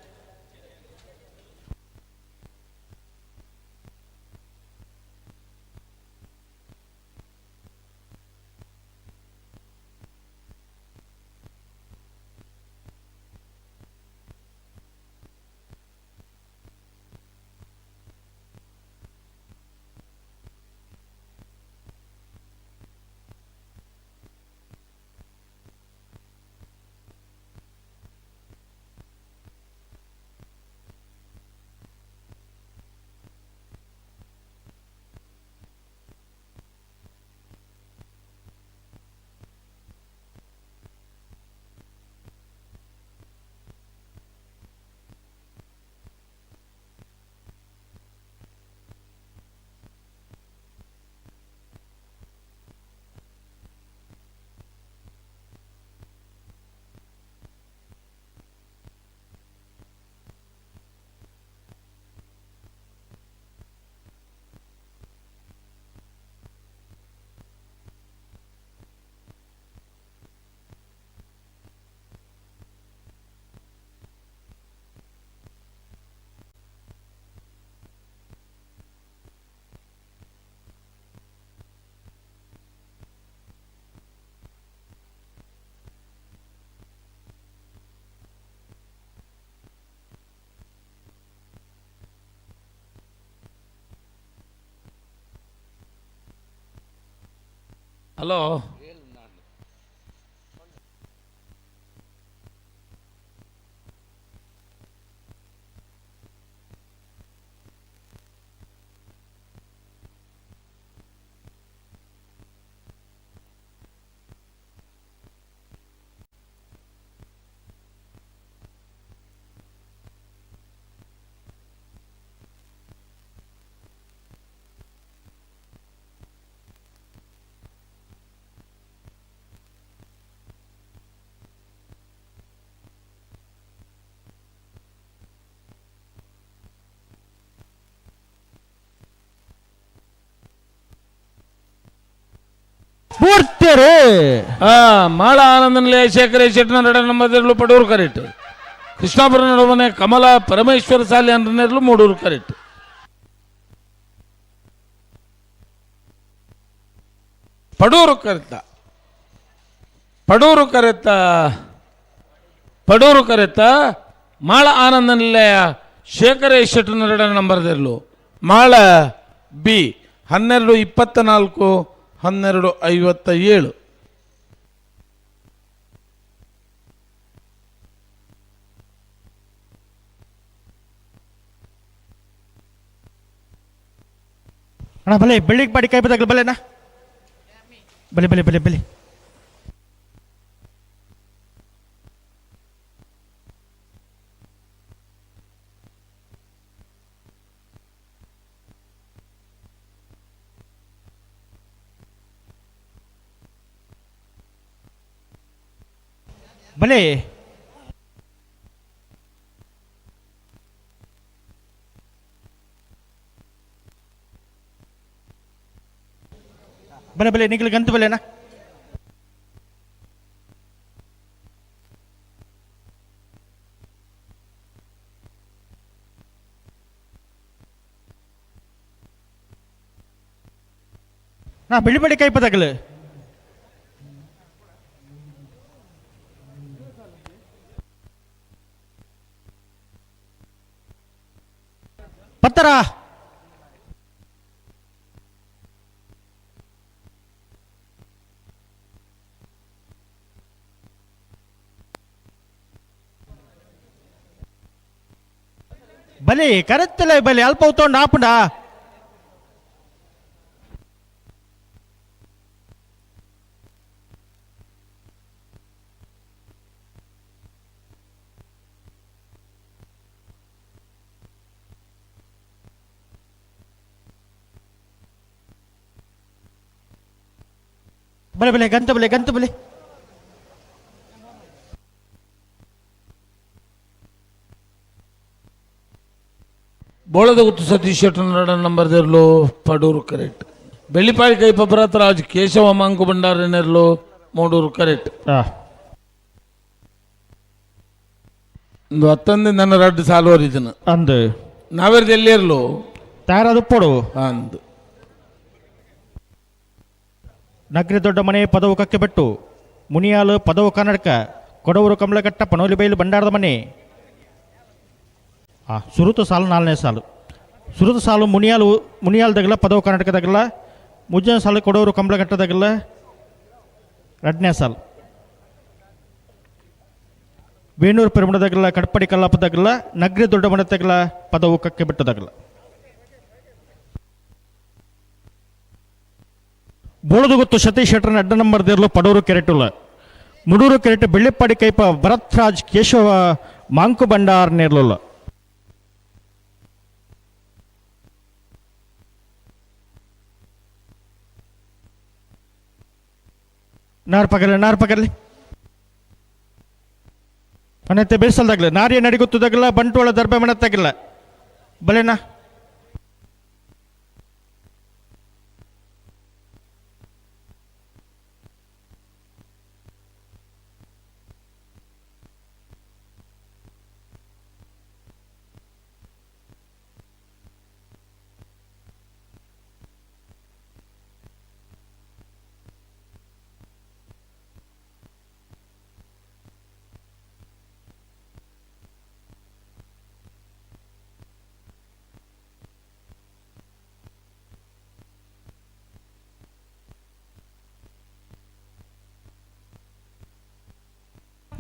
ಹಲೋ, ಪೂರ್ತಿಯರೇ ಮಾಳ ಆನಂದ ನಿಲಯ ಶೇಖರ ಶೆಟ್ಟನ ನಡ ನಂಬರ್ಲು ಪಡೂರು ಕರೆಕ್ಟ್. ಕೃಷ್ಣಾಪುರ ನಡುವನೆ ಕಮಲ ಪರಮೇಶ್ವರ ಶಾಲೆ ಅಂದ್ರನೇರ್ಲು ಮೂಡೂರು ಕರೆಕ್ಟ್. ಪಡೂರು ಕರೆತ್ತ ಮಾಳ ಆನಂದ ನಿಲಯ ಶೇಖರ ಶೆಟ್ಟನ ನಡ ನಂಬರ್ದಿರ್ಲು ಮಾಳ ಬಿ 1224 1257. ಅಣ್ಣ ಬಲೆ ಬೆಳ್ಳಿಗೆ ಬಾಡಿ ಕೈ ಬದಾಗಲ್ಲ ಬಲೆನಾ ಬಲೆ ಬಲೆ ಬಲೆ ಬಲೆ ಬಲೆ ಬಲೆ ಬಲೆ ನಿಗಲ್ ಗಂತು ಬಲೆನಾ ನಾ ಬೆಳ್ಳಿ ಬಡಿ ಕೈ ಪದಾಗಲ್ಲ ಪತ್ತರ ಬಲಿ ಕರೆತ್ತಲ್ಲ ಬಲಿ ಅಲ್ಪ ಉತ್ತೊಂಡು ಆಪುಂಡ ಬಲೆ ಬಲೆ ಗಂತ ಬಲೆ ಬೋಳದ ಗುತ್ತು ಸತೀಶ್ ಶೆಟ್ಟನ ನಡ ನಂಬರ್ದಿರ್ಲು ಪಡೂರು ಕರೆಕ್ಟ್. ಬೆಳ್ಳಿಪಾಡಿ ಕೈ ಪಬ್ರಾತ್ ರಾಜ್ ಕೇಶವ ಮಾಂಕು ಭಂಡಾರನೆರ್ಲು ಮೂಡೂರು ಕರೆಕ್ಟ್. ಒಂದು 11 ನನ್ನ ರಡ್ಡು ಸಾಲುವರಿದನು ಅಂದು ನಾವೆರ್ದು ಎಲ್ಲಿರ್ಲು ತಯಾರಾದ ಪೋಡು ಅಂದು ನಗರಿ ದೊಡ್ಡ ಮನೆ ಪದವು ಕಕ್ಕೆ ಬೆಟ್ಟು ಮುನಿಯಾಲು ಪದವು ಕನ್ನಡಕ ಕೊಡವರು ಕಮಲಘಟ್ಟ ಪನೋಲಿ ಬೈಲು ಬಂಡಾರದ ಮನೆ. ಸುರುತು ಸಾಲು 4ನೇ ಸಾಲು ಸುರುತು ಸಾಲು ಮುನಿಯಾಲ್ದಾಗಲ್ಲ ಪದವು ಕರ್ನಾಟಕದಾಗಲ್ಲ ಮುಜ್ಜನ ಸಾಲು ಕೊಡವರು ಕಮಲಘಟ್ಟದಾಗಲ್ಲ 2ನೇ ಸಾಲು ವೇಣೂರು ಪಿರಮಣದಾಗಲ್ಲ ಕಡ್ಪಡಿ ಕಲ್ಲಾಪದಾಗಲ್ಲ ನಗರಿ ದೊಡ್ಡ ಮನೆತಾಗಲ್ಲ ಪದವು ಕಕ್ಕೆ ಬೆಟ್ಟದಾಗಲ್ಲ. ಬೋಳದು ಗೊತ್ತು ಸತೀಶ್ ಶೆಟ್ಟರ್ನ ಅಡ್ಡ ನಂಬರ್ದಿರ್ಲು ಪಡೂರು ಕೆರೆಟುಲ ಮುಡೂರು ಕೆರೆಟ್ ಬೆಳ್ಳಿಪ್ಪಾಡಿ ಕೈಪ ಭರತ್ ರಾಜ್ ಕೇಶವ ಮಾಂಕು ಭಂಡಾರ್ ನೇರ್ಲುಲ್ಲ. ನಾರ್ ಪಗರ್ಲಿ ಮನೆತ್ತೆ ಬೇಸಲ್ದಾಗಲ್ಲ ನಾರಿಯ ನಡಿಗುತ್ತದಾಗಲ್ಲ ಬಂಟ್ವಾಳ ದರ್ಬೆ ಮನತ್ತಾಗಿಲ್ಲ ಬಲೆನಾ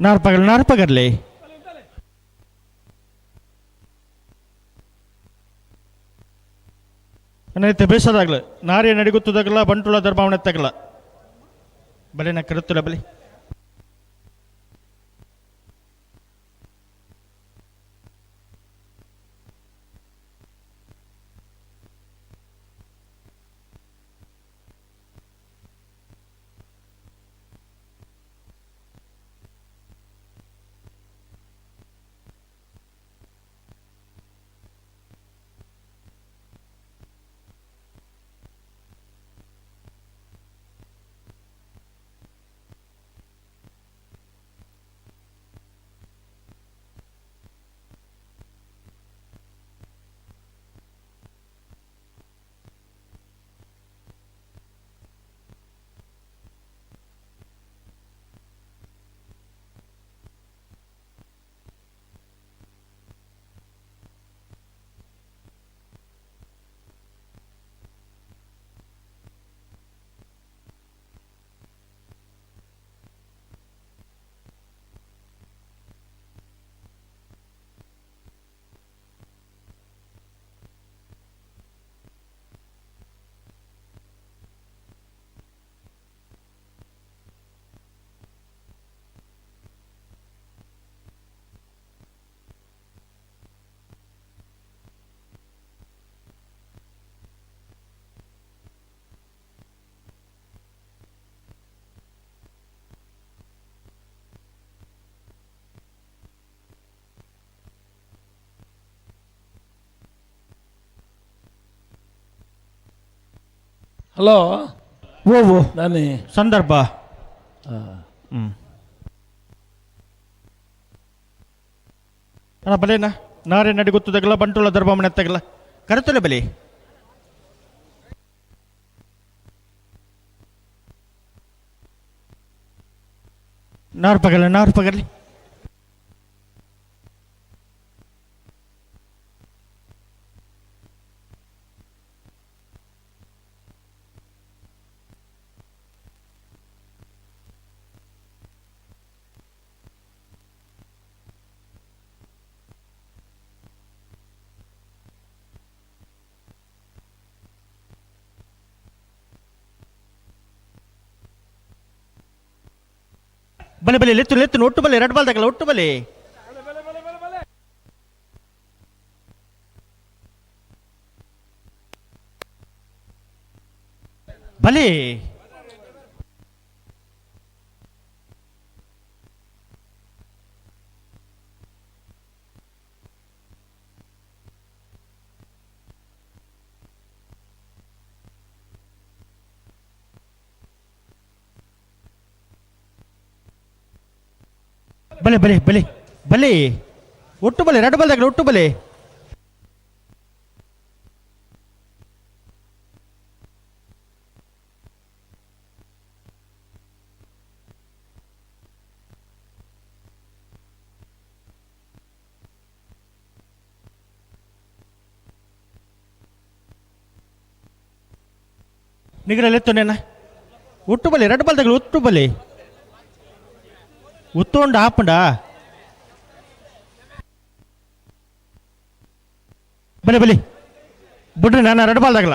ನಾರ್ಪಗರ್ಲಿ ಅನ್ನೈತೆ ಬೇಸದಾಗ್ಲ ನಾರೇ ನಡಿಗುತ್ತದಾಗಲ್ಲ ಬಂಟುಳ ದರ್ಭಾವಣೆ ತಗಲ ಬಲೆ ನಾ ಕರುತ್ತಲ್ಲ ಬಲಿ ಹಲೋ ಓ ನಾನೇ ಸಂದರ್ಭ ಅಣ್ಣ ಬಲೇನಾ ನಾರೇ ನಡಿಗುತ್ತದಾಗಲ್ಲ ಬಂಟುಳ ದರ್ಭಾವಣೆ ತಗಲ ಕರೆತಲೆ ಬಲಿ ನಾರ್ಪಗರ್ಲಿ ಬಲೆ ಬಲೆ ಲೆತ್ತು ಒಟ್ಟು ಬಲೆ ರೆಡ್ ಬಾಲ್ ತಗಲ ಒಟ್ಟು ಬಲೆ ಬಲೆ ಬಲೆ ಬಲೆ ಬಲೆ ಬಲೆ ಒಟ್ಟು ಬಲೆ ರೆಡ್ ಬಾಲ್ ತಗಲ ಒಟ್ಟು ಬಲೆ ನಿಗರಲ್ಲಿ ಎತ್ತೋನೇನ ಒಟ್ಟು ಬಲೆ ರೆಡ್ ಬಾಲ್ ತಗಲ ಒಟ್ಟು ಬಲೆ ಉತ್ತೋಂಡು ಆಪಂಡ ಬಲೆ ಬಲಿ ಬಿಡ್ರಿ ನಾನು ರೆಡ್ ಬಾಲ್ ತಗಲ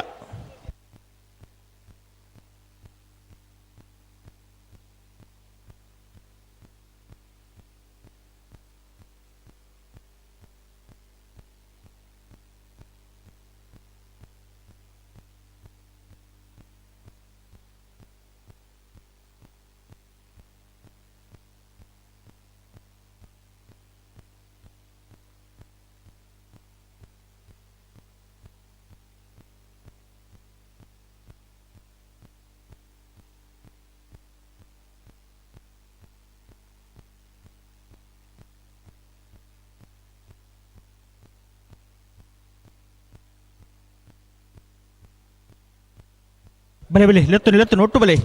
ಬಲೆ ಬಲೆ ಲೆತ್ತು ಒಟ್ಟು ಬಲೆ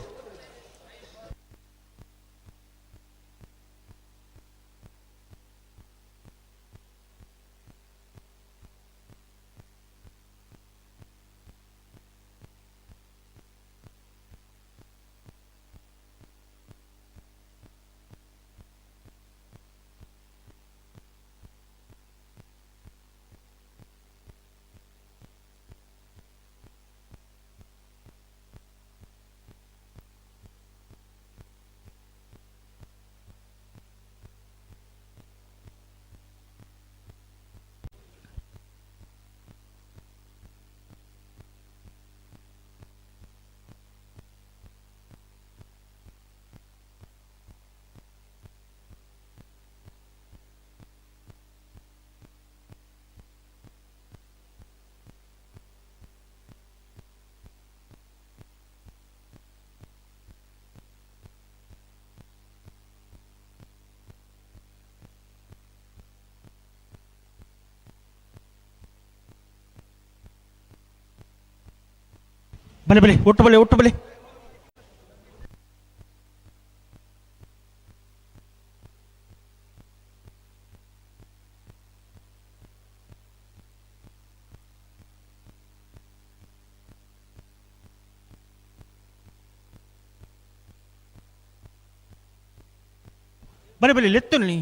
ಬಲೆ ಬಲೆ ಒಟ್ಟು ಬಲೆ ಒಟ್ಟು ಬಲೆ. ಬಲೆ ಬಲೆ ಲೆತ್ತು ನೀ.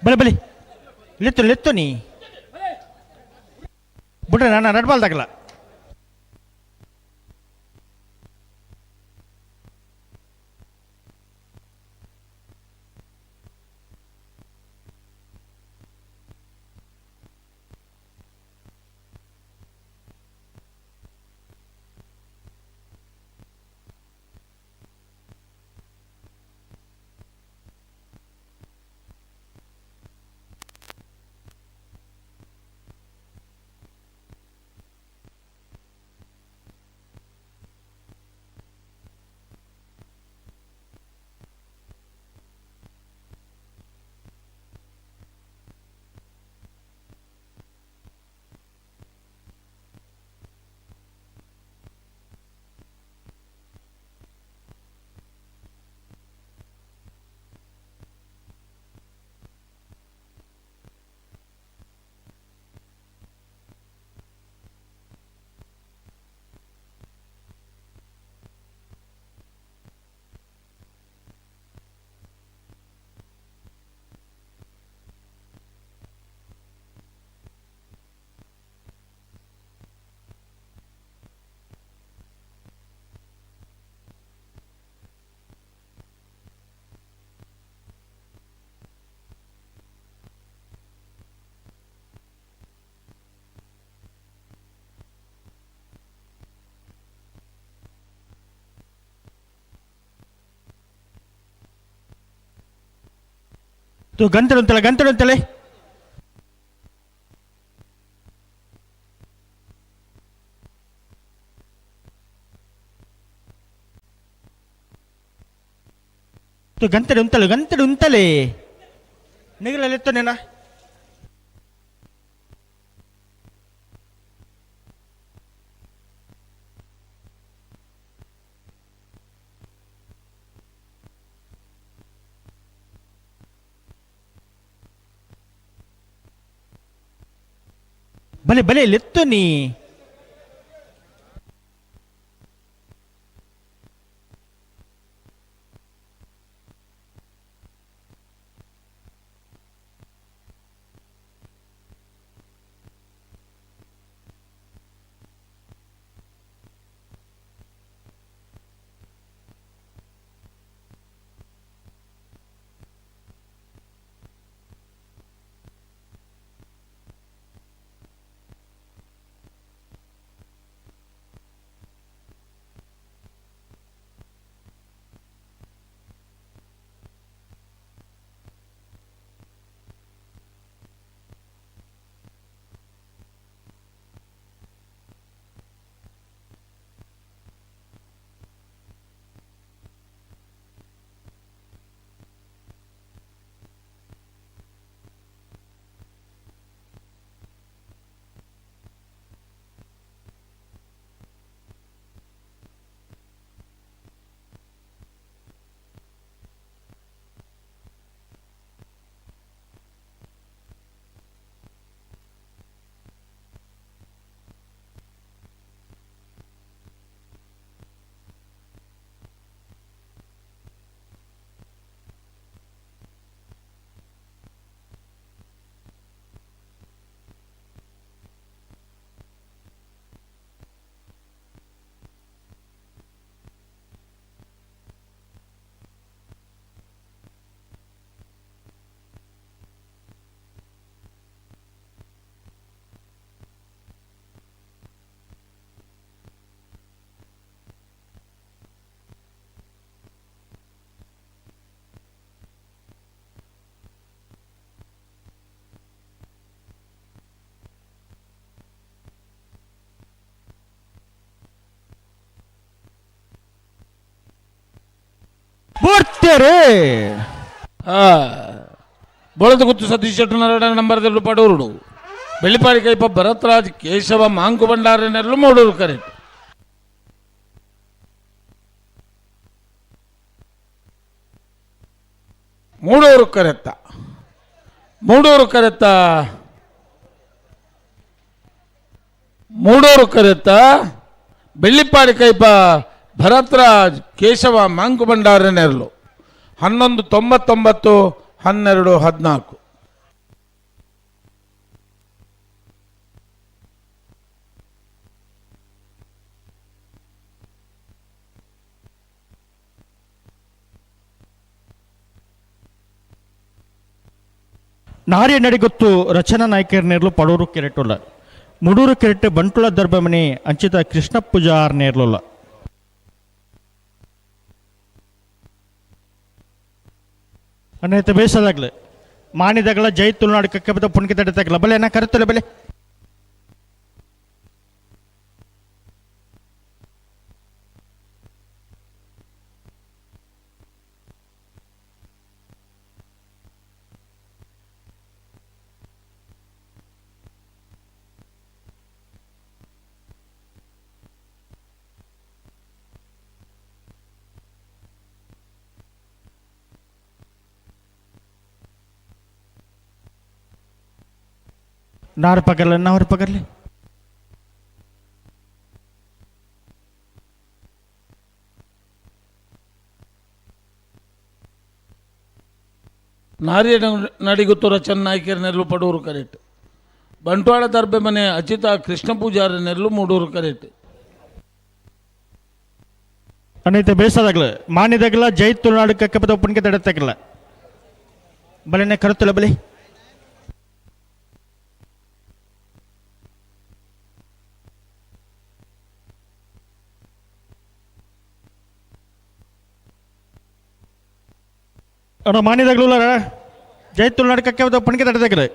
ಬಲೆ ಬಲೆ ಲೆತ್ತು ಲೆತ್ತು ನೀ ಬಿಡ್ರೆ ನಾನು ನಡ್ಬಾಲ್ದಾಗಲ್ಲ. ಗಂಟಲು ಅಂತಲ್ಲ ಗಂಟಲು ಅಂತಲೇ ಗಂಟಲು ಉಂಟಲು ಗಂಟಲು ಉಂಟಲೇ ನಿಗಲೆತ್ತು ನೇನ ಬಲೆ ಬಲೆ ಲೆತ್ತು ನೀ ಬೋರ್ತೆರೆ ಬೋಳದಗುತ್ತು Satish Shettar 2 ನಂಬರ್ದಲ್ಲೂ ಪಡೂರುಡು Bellipadi ಕೈಪ Bharatraj Keshava Monk ಭಂಡಾರನೆರಲು Moodur correct. Moodur ಕರೆತ್ತ Bellipadi ಕೈಪ Bharatraj Keshava Monk ಭಂಡಾರನೆರಲು 1199 12 14. ನಾರ್ಯ ನಡಿಗೊತ್ತು ರಚನಾ ನಾಯ್ಕರ್ನೇರ್ಲು ಪಡೂರು ಕೆರೆಟುಲ್ಲ ಮುಡೂರು ಕೆರೆಟ್ ಬಂಟುಳ ದರ್ಬಮನೆ ಅಂಚಿತ ಕೃಷ್ಣ ಪೂಜಾರ್ ನೇರ್ಲುಲ್ಲ ಅನ್ನೈತೆ ಬೇಸದಾಗ್ಲೆ ಮಾಣಿದಗಳ ಜೈ ತುಳುನಾಡು ಕಕ್ಕೆ ಬದ ಪುಣ್ಕೆ ತಡೆತಾಗಲ್ಲ ಬಲೆ ನಾ ಕರೆತಲ್ಲ ಬೆಲೆ नार पकड़ ले नार पकड़ ले ನಾರ್ಯ ನಡಿಗುತ್ತು ರಚನಾ ನಾಯ್ಕರ್ನೆರಲು ಪಡೂರು ಕರೆಕ್ಟ್. ಬಂಟ್ವಾಳ ದರ್ಬೆ ಮನೆ ಅಚಿತ ಕೃಷ್ಣ ಪೂಜಾರನೆರಲು ಮೂಡೂರು ಕರೆಕ್ಟ್. ಅನ್ನೈತೆ ಬೇಸದಾಗ್ಲ ಮಾನ್ಯದಾಗಲ್ಲ ಜೈ ತುಳುನಾಡು ಕಕ್ಕೆ ಬದ ಪುಣ್ಕೆ ತಡೆತಾಗಲ್ಲ ಬಲೆನೆ ಕರುತ್ತಲ್ಲ ಬಲೆ ಅಣ್ಣ ಮಾನ್ಯದಾಗ್ಲೂ ಜೈ ತುಳುನಾಡು ಕಕ್ಕೆ ಬದ ಪುಣ್ಕೆ ತಡೆತಾಗಲ್ಲ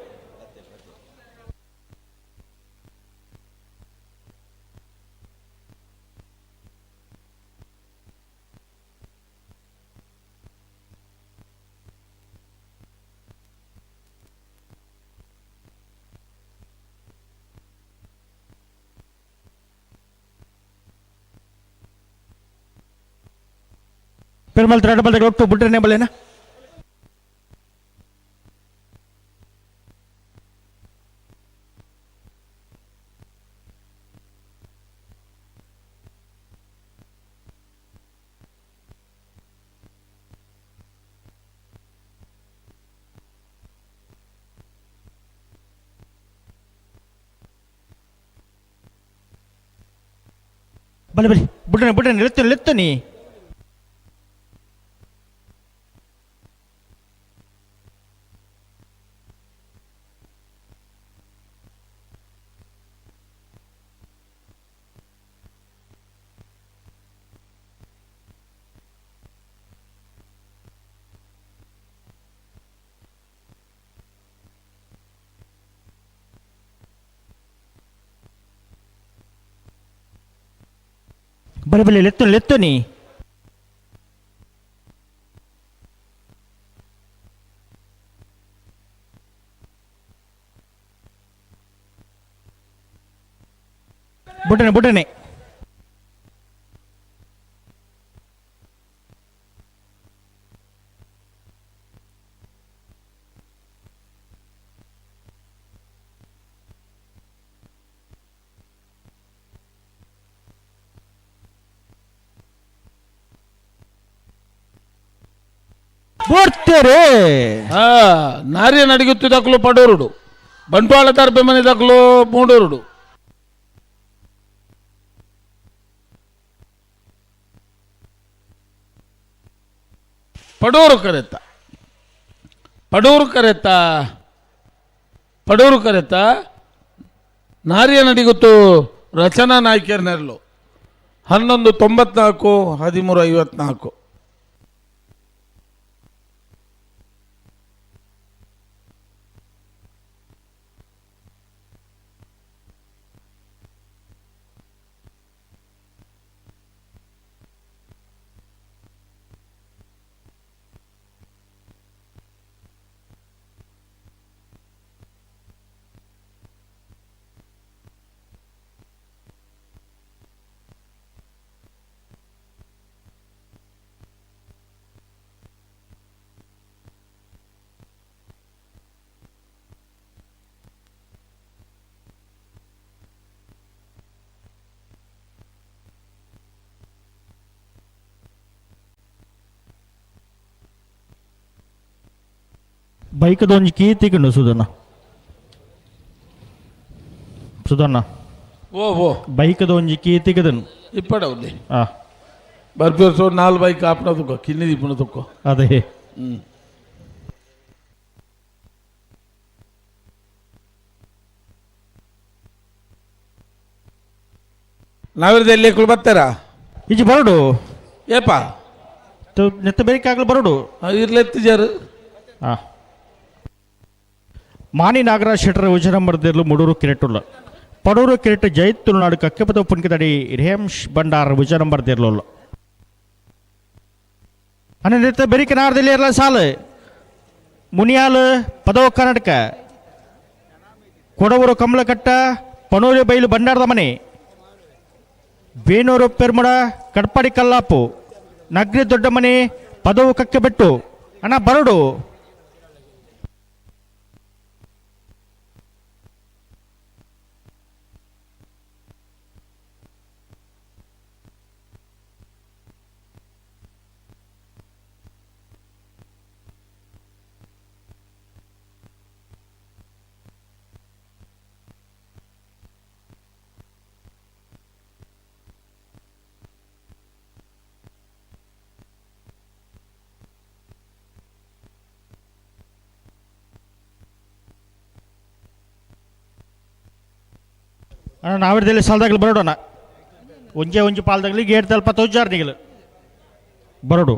ಪೆರ್ಮಲ್ ತ್ರಾಡ ಬಲ್ದಾಗ ಒಟ್ಟು ಬಿಟ್ರೆ ಬಲ್ಲೇನಾ ಬಲೆ ಬಲೆ ಬಿಟ್ರೆ ಬಿಟ್ರೆ ಲೆತ್ತನಿ ಬಲೆ ಬಲೆ ಲೆತ್ತನಿ ಬಿಟ್ಟನೆ ಬೋರ್ತೆರೆ ನಾರ್ಯ ನಡಿಗುತ್ತಿದ್ದಕ್ಕಲು ಪಡೂರುಡು ಬಂಟ್ವಾಳ ದರ್ಬೆ ಮನೆದಕ್ಕಲು ಮೂಡೂರುಡು ಪಡೂರು ಕರೆತ್ತ ನಾರ್ಯ ನಡಿಗುತ್ತು ರಚನಾ ನಾಯ್ಕರ್ನೆರಲು 1194 1354. ಬೈಕದೊಂದು ಕೀ ತಿಕೊಂಡು ಸುಧನ್ನ ಓ ಬೈಕದೊಂದು ಕೀ ತಿಗದನು ಇಪ್ಪಡವಲ್ಲಿ ಆ ಬರ್ಪೇರ್ಸೋ 4 ಬೈಕ್ ಆಪಣ ತುಕ್ಕೋ ಕಿನ್ನಿ ದಿಪ್ಪಣ ತುಕ್ಕೋ ಅದೇ ನಾವಿರದ ಎಲ್ಲಿ ಬರ್ತಾರಾ ಈಜು ಬರಡು ಏಪ ನೆತ್ತ ಬೇಕಾಗಲು ಬರಡು ಇರ್ಲೆತ್ತಿಜಾರು ಮಾನಿ ನಾಗರಾಜ್ ಶೆಟ್ಟರ್ ಉಜರಂಬರ್ದಿರ್ಲು ಮುಡೂರು ಕಿರೆಟ್ಟುಲ್ಲ ಪಡೂರು ಕಿರೆಟ್ಟು ಜೈತ್ ತುಳುನಾಡು ಕಕ್ಕೆಪದ ಪುನ್ಕಿತಡಿ ರೇಮ್ಶ್ ಬಂಡಾರ ಉಜರಂಬರ್ದಿರ್ಲು ಅನ್ನ ನೆತ್ತ ಬೆರಿಕೆ ನಾರದಲ್ಲಿ ಇರಲ್ಲ ಸಾಲು ಮುನಿಯಾಲು ಪದವ ಕರ್ನಾಟಕ ಕೊಡವೂರು ಕಮಲಕಟ್ಟ ಪನೂರು ಬೈಲು ಬಂಡಾರದ ಮನೆ ಬೇನೂರು ಪೆರ್ಮಡ ಕಡ್ಪಾಡಿ ಕಲ್ಲಾಪು ನಗ್ರಿ ದೊಡ್ಡ ಮನೆ ಪದವು ಕಕ್ಕೆ ಬೆಟ್ಟು ಅಣ್ಣ ಬರಡು ಅಣ್ಣ ನಾವಿರ್ದಲ್ಲಿ ಸಾಲದಾಗಲಿ ಬರೋಣ ಒಂಜೆ ಪಾಲ್ದಾಗಲಿ ಗೇಟ್ ತಲ್ಪ ತೋಜಾರ್ ನಿಗಲು ಬರೋಡು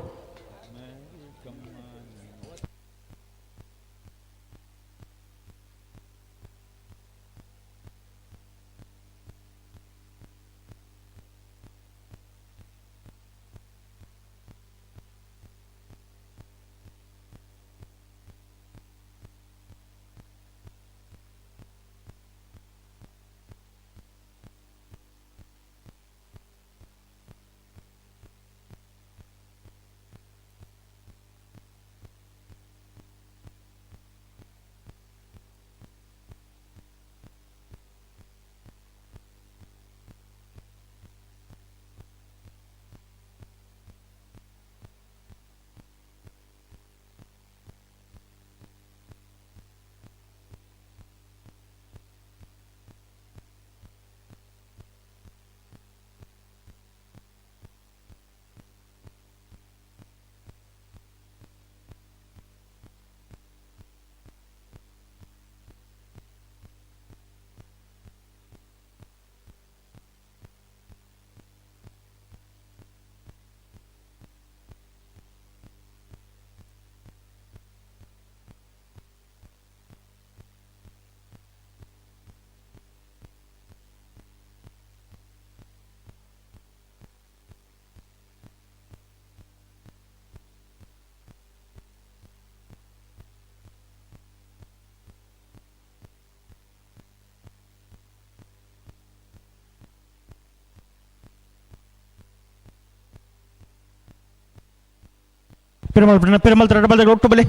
ಪಿರಮಲ್ ತರ ಬಲ್ದಾಗ ಒಟ್ಟು ಬಲೆ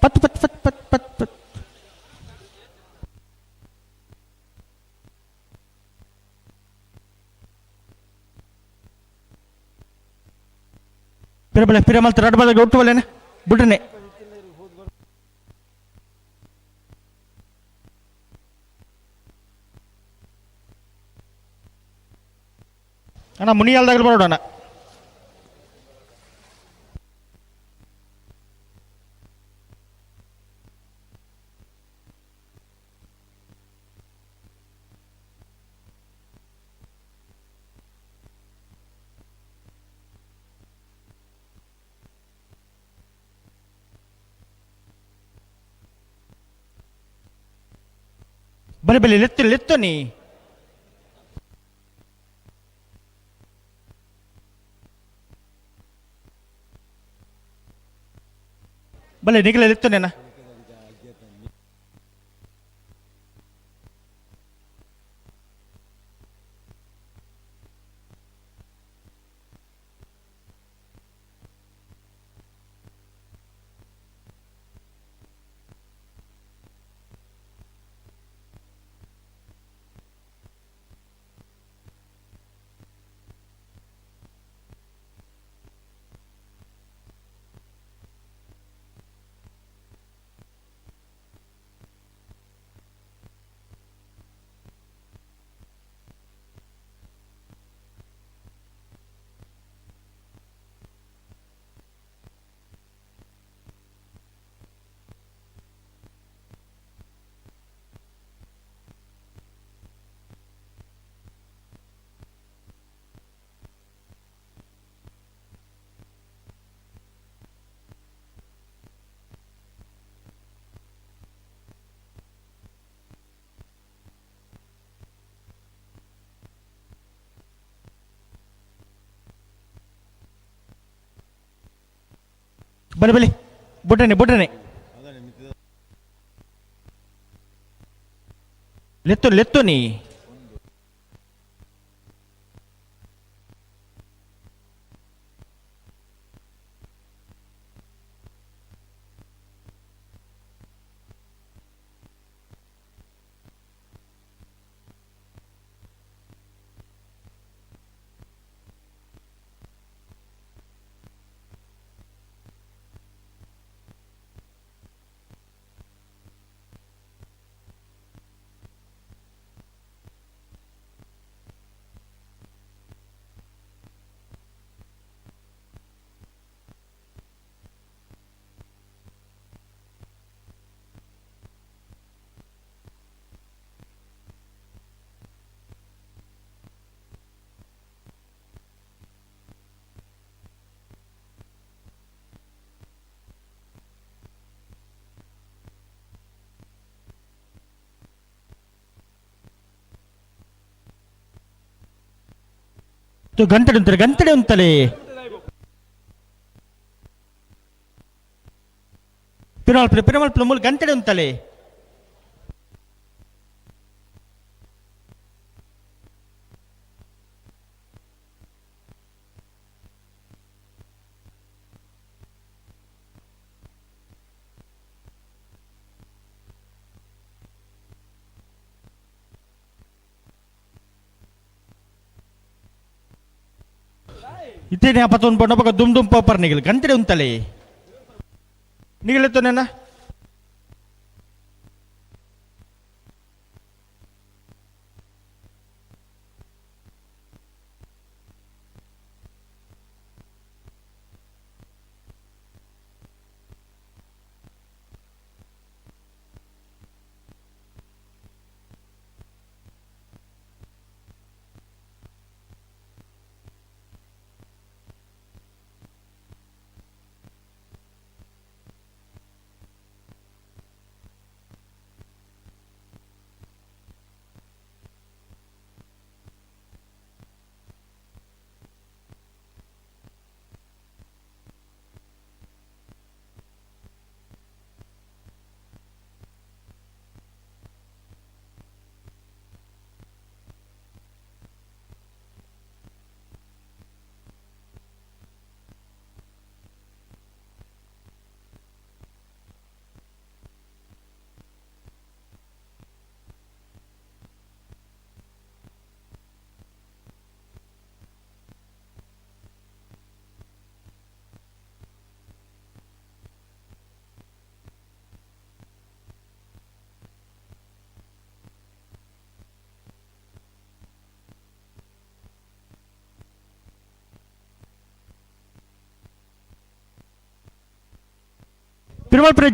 ಪತ್ ಪತ್ ಪತ್ ಪತ್ ಪತ್ ಪತ್ ಪಿರಮಲ್ ತರ ಬಲ್ದಾಗ ಒಟ್ಟು ಬಲೆನ ಬಿಡ್ರನೆ ಅಣ್ಣ ಮುನಿಯಾಲ್ದಾಗ ಬರೋಣ ಬಲೆ ಬಲೆ ಲೆತ್ತು ನೀ ಬಲೆ ನಿಗಲೆ ಲೆತ್ತು ನೇನ ಬಲಿ ಬಲಿ ಬುಡ್ಡನೆ ಲೆತ್ತು ನೀ గంటెడు ఉంతలే పిరమల్ మూలు గంటెడు ఉంతలే इथे नाही आपण पण बघा दुम पॉपर निघेल घंटे उंतले निघेल तो ना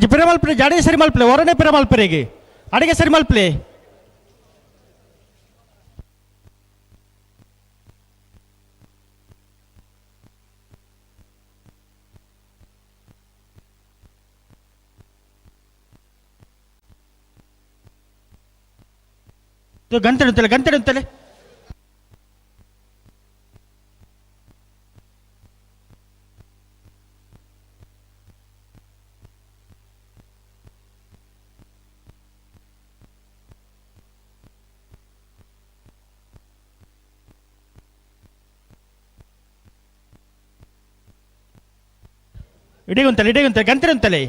पिरमल प्रे जाडे सरी मल्पले वरने पिरमल प्रेगे अड़गे सरी मल्पले तो गंतड़े इडेगुंतले गंतड़े उंतले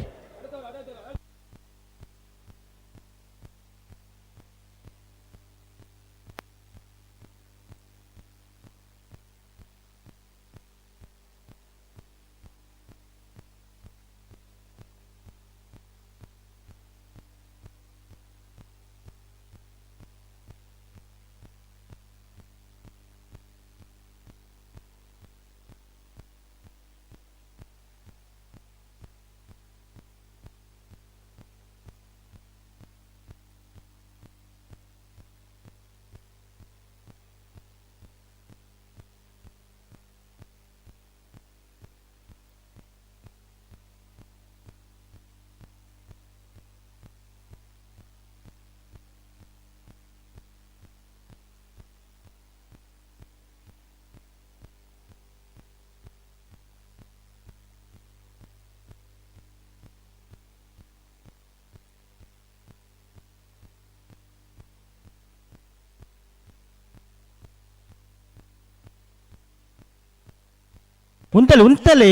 ಉಂತಲೆ ಉಂತಲೆ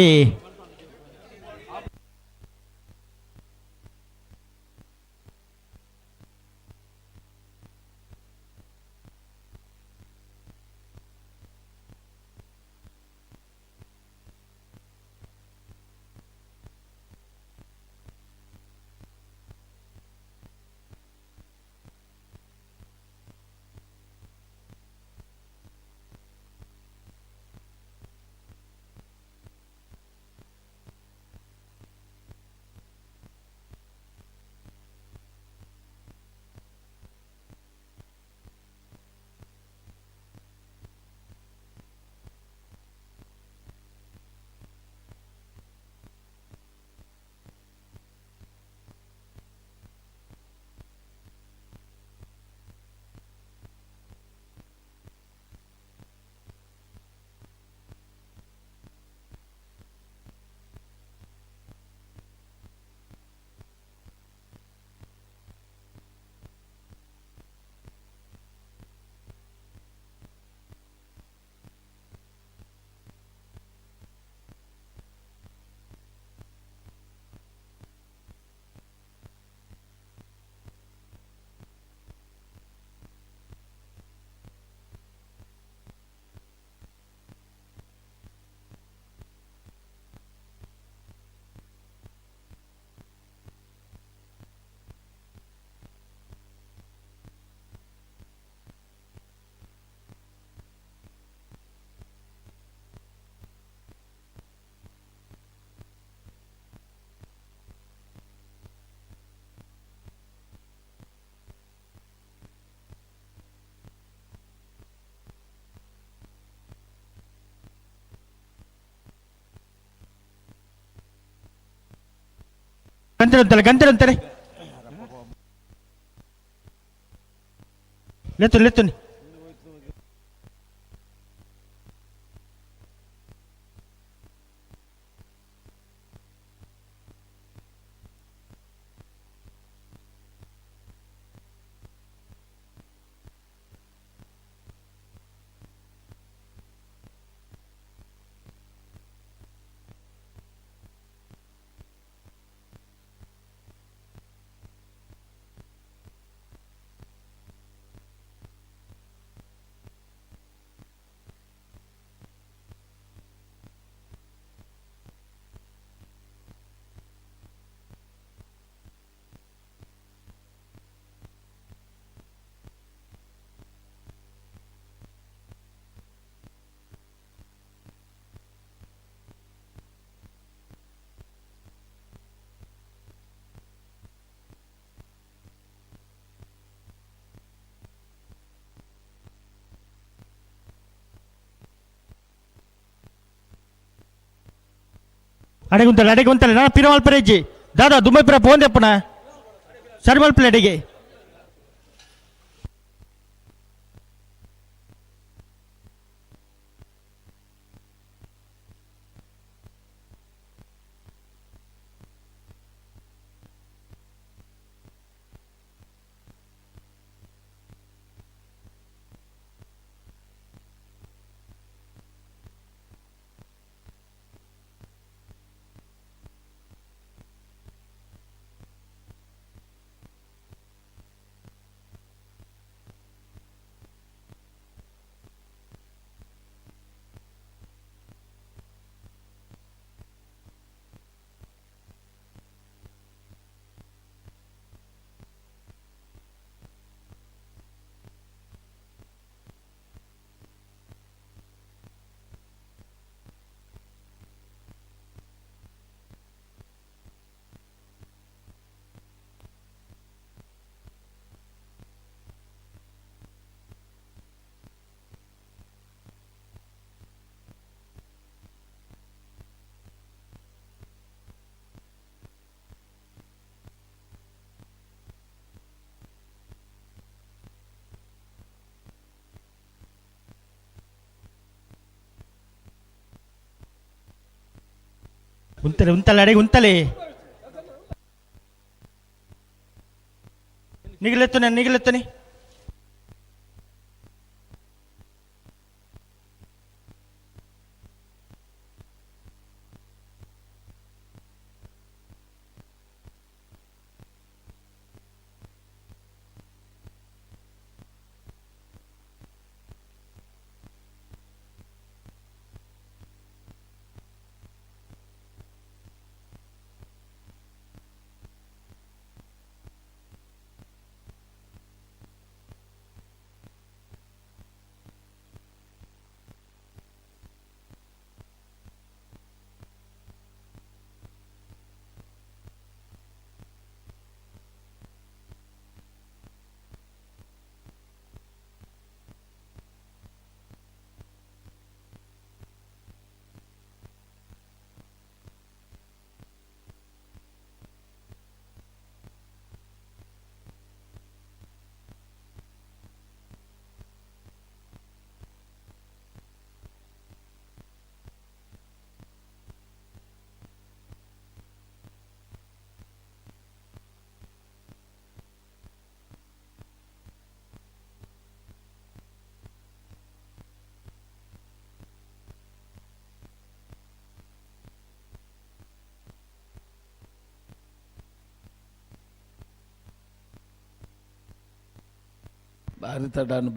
ಗಂಟೆ ಅಂತಾರೆ ಲೆತ್ತನಿ ಅಡೆಗೆ ಉಂತಲೆ ನಾ ಪಿರ ಮಲ್ಪರೆಜ್ಜಿ ದಾದಾ ದುಂಬೈ ಪಿರ ಪೋಂದೆಪ್ಪನ ಸರಿ ಮಲ್ಪಲೆ ಅಡೆಗೆ ಉಂತಲೆ ಅಡೆಗೆ ಉಂತಲೆ ನಿಗಲೆತ್ತನೆ ಭಾರಿ ತಡಾನ್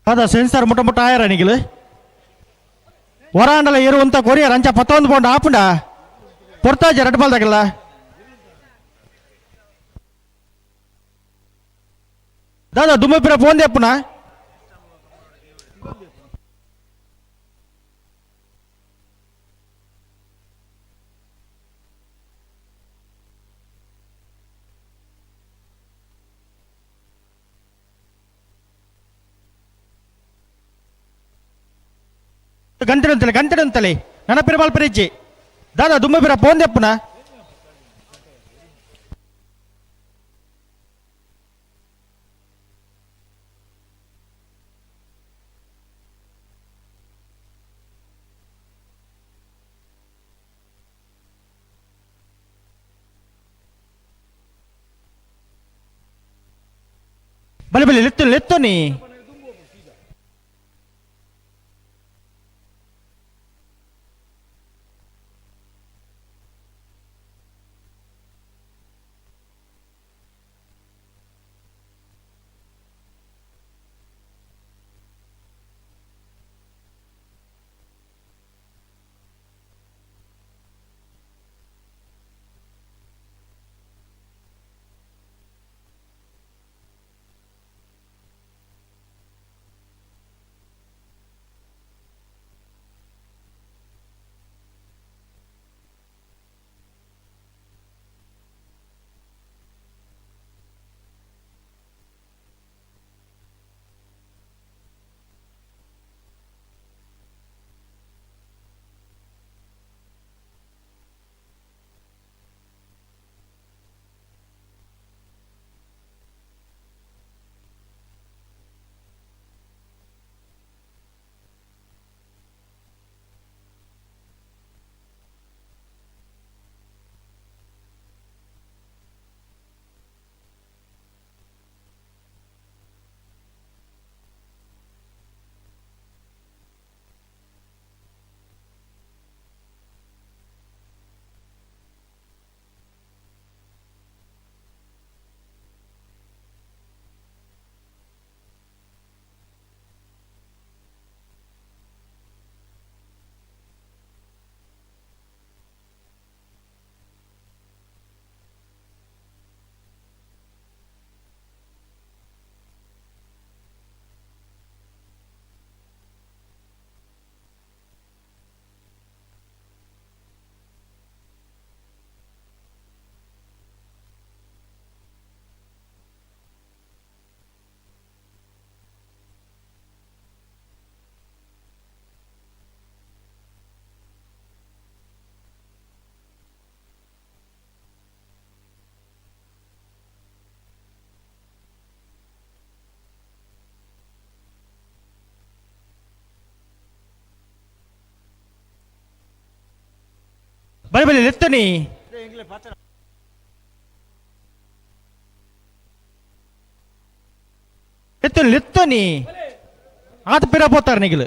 ಅದ ಸೆನ್ಸಾರ್ ಮುಟ್ಟ ಮುಟ್ಟ ಆಯರ ನಿಗಿಲು ವರಾಂಡಲ ಇರುವಂತ ಕೊರಿಯರ್ ಅಂಚ 11 ಪೌಂಡ್ ಆಪುಂಡ ಪೊರ್ತಾಜ ರೆಡ್ ಬಾಲ್ ತಗಲ್ಲ ದಾದಾ ದುಮ್ಮಪಿರ ಫೋನ್ ದೆಪ್ಪುನ ಗಂಟೆಡಂತಲೆ ನನಪಿರ ಬಾಲ್ಪರಿಜ್ಜಿ ದಾದಾ ದುಮ್ಮಪಿರ ಫೋನ್ ದೆಪ್ಪುನ ಬಲಿ ಬಲಿ ಲೆತ್ತು ನೀ ಬಲೆ ಬಲೆ ಲೆತ್ತನಿ ಲೆತ್ತನಿ ಆತ ಪಿರ ಪೋತಾರ ನಿಗಿಲು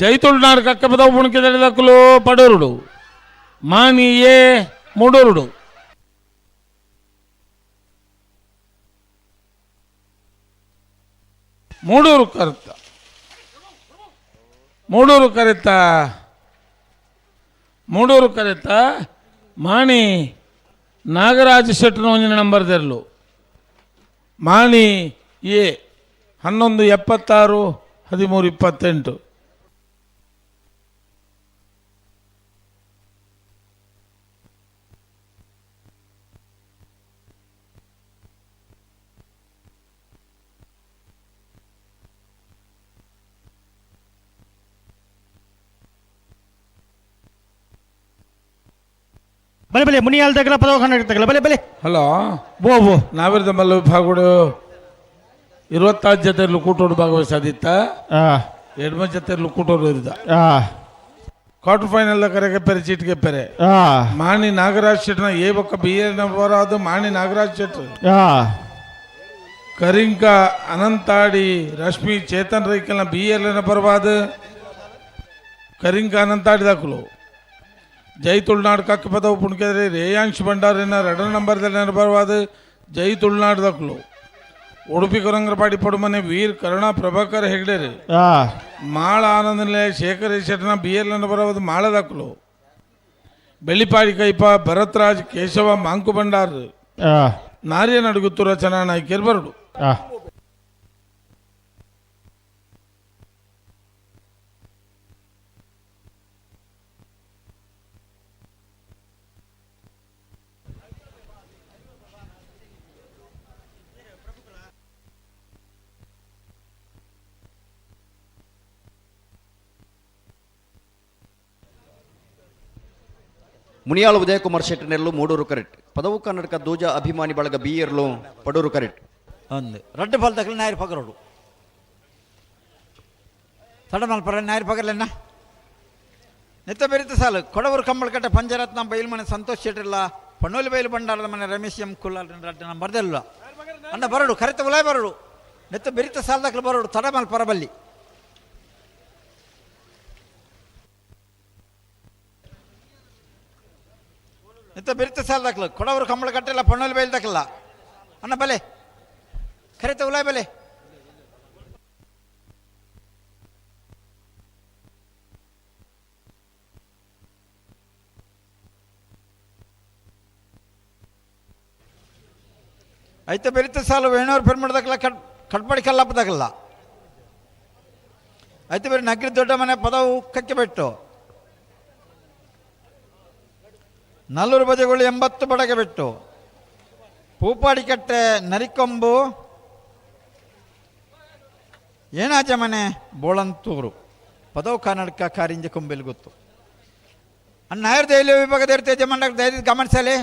జైతుల్నాడు కక్కపద పుణికిదకులు పడూరుడు మానియే మూడూరుడు ಮೂಡೂರು ಕರೆತ ಮಾಣಿ ನಾಗರಾಜ ಶೆಟ್ಟರು ಒಂದಿನ ನಂಬರ್ ತೆರಲು ಮಾಣಿ ಎ 1176 1328 ಬಲೆ ಬಲೆ ಮುನಿಯಾಲ್ ತಗಲ ಪದವ ಕನ್ನಡ ಬಲೆ ಬಲೆ ಹಲೋ ಬೋ ನಾವಿರದ ಮಲ್ಲ ವಿಭಾಗಗಳು 26 ಜೊತೆಯಲ್ಲೂ ಕೂಟೋಡು ಭಾಗವಹಿಸದಿತ್ತ 2 ಜೊತೆಯಲ್ಲೂ ಕೂಟೋಡು ಇದ್ದ ಕ್ವಾರ್ಟರ್ ಫೈನಲ್ ಕರೆಗೆ ಪೆರೆ ಚೀಟಿಗೆ ಪೆರೆ ಮಾಣಿ ನಾಗರಾಜ್ ಶೆಟ್ನ ಏ ಬೊಕ್ಕ ಬಿ ಎ ಬರೋದು ಮಾಣಿ ನಾಗರಾಜ್ ಶೆಟ್ ಕರಿಂಕ ಅನಂತಾಡಿ ರಶ್ಮಿ ಚೇತನ್ ರೈಕಲ್ನ ಬಿ ಎಲ್ನ ಬರಬಾದು ಕರಿಂಕ ಅನಂತಾಡಿ ದಾಖಲು ಜೈ ತುಳುನಾಡು ಕಕ್ಕ ಪದವು ಪುಣ್ಕಿದ್ರೆ ರೇಯಾಂಶ್ ಭಂಡಾರಿನ 2 ನಂಬರ್ದಲ್ಲಿ ಬರಬಾದು ಜೈ ತುಳುನಾಡು ದಾಖಲು ಉಡುಪಿ ಕೊರಂಗರಪಾಡಿ ಪಡುಮನೆ ವೀರ್ ಕರುಣಾ ಪ್ರಭಾಕರ್ ಹೆಗ್ಡೆರಿ ಮಾಳ ಆನಂದ ನಿಲಯ ಶೇಖರ್ ಶೆಟ್ನ ಬಿ ಎಲ್ ಬರೋದು ಮಾಳ ದಾಖಲು ಬೆಳ್ಳಿಪಾಡಿ ಕೈಪ ಭರತ್ ರಾಜ್ ಕೇಶವ ಮಾಂಕು ಭಂಡಾರ್ ನಾರ್ಯ ನಡುಗುತ್ತು ರಚನಾ ನಾಯ್ಕೇರ್ ಬರಡು ಮುನಿಯಾಳು ಉದಯಕುಮಾರ್ ಶೆಟ್ಟಿನೆರಲು ಮೂಡೂರು ಕರೆಕ್ಟ್ ಪದವು ಕನ್ನಡಕ ದೂಜ ಅಭಿಮಾನಿ ಬಳಗ ಬಿಯರ್ಲು ಪಡೂರು ಕರೆಕ್ಟ್ ಅಂದು ரெண்டு பால் தக்கல ஞாயிறு பகரோடு ತಡಮಲ್ ಪರ ஞாயிறு பகರ್ಲೆನ್ನ ನೆತ್ತ ಬೆರಿತ ಸಾಲು ಕೊಡವರು ಕಂಬಳಕಟ್ಟೆ ಪಂಚರತ್ನ ಬೈಲ್ಮನೆ ಸಂತೋಷ್ ಶೆಟ್ಟಿಲ್ಲ ಪಣ್ಣೋಲಿ ಬೈಲು ಬಂಡಾರದ ಮನೆ ರಮೇಶ್ ಎಂ ಕುಲ್ಲಾಲ್ ನಮ್ಮ ಬರ್ದಲ್ಲ ಅಣ್ಣ ಬರಡು ಕರೆತ ಉಲಾಯ್ ಬರಡು ನೆತ್ತ ಬೆರಿತ ಸಾಲು ದಕ್ಕಲು ಬರಡು ತಡಮಲ್ ಪರಬಲ್ಲಿ ನೆತ್ತ ಬೆರಿತ ಸಾಲು ದಕ್ಕಲು ಕೊಡವರು ಕಂಬಳ ಕಟ್ಟೆಲ್ಲ ಪಣ್ಣೋಲಿ ಬೈಲು ದಕ್ಕಲ್ಲ ಅಣ್ಣ ಬಲೆ ಕರೆತ ಉಲಾಯ್ ಬಲೆ అయితే ಬೆರಿತ ಸಾಲು ವೇಣೂರು ಪೆರ್ಮಡ್ದಕ್ಕಲ್ಲ ಕಟ್ಪಾಡಿ ಕಲ್ಲಪ್ಪದಾಗಲ್ಲ అయితే ಬೇರೆ ನಗರಿ ದೊಡ್ಡ ಮನೆ ಪದವು ಕಕ್ಕೆ ಬಿಟ್ಟು ನಲ್ಲೂರು ಬಜೆಗಳು 80 ಬಡಗೆ ಬಿಟ್ಟು ಪೂಪಾಡಿ ಕಟ್ಟೆ ನರಿಕೊಂಬು ಏನಾಜ ಮನೆ ಬೋಳಂತೂರು ಪದವು ಕನ್ನಡಕ ಕಾರಿಂಜ ಕೊಂಬೆಲ್ ಗೊತ್ತು ಅಣ್ಣ ನಾಯರ್ ದೈಲ್ಯ ವಿಭಾಗದ ಇರ್ತೇಜ ಮಂಡಕ ದಯದ ಗಮನಿಸಲಿ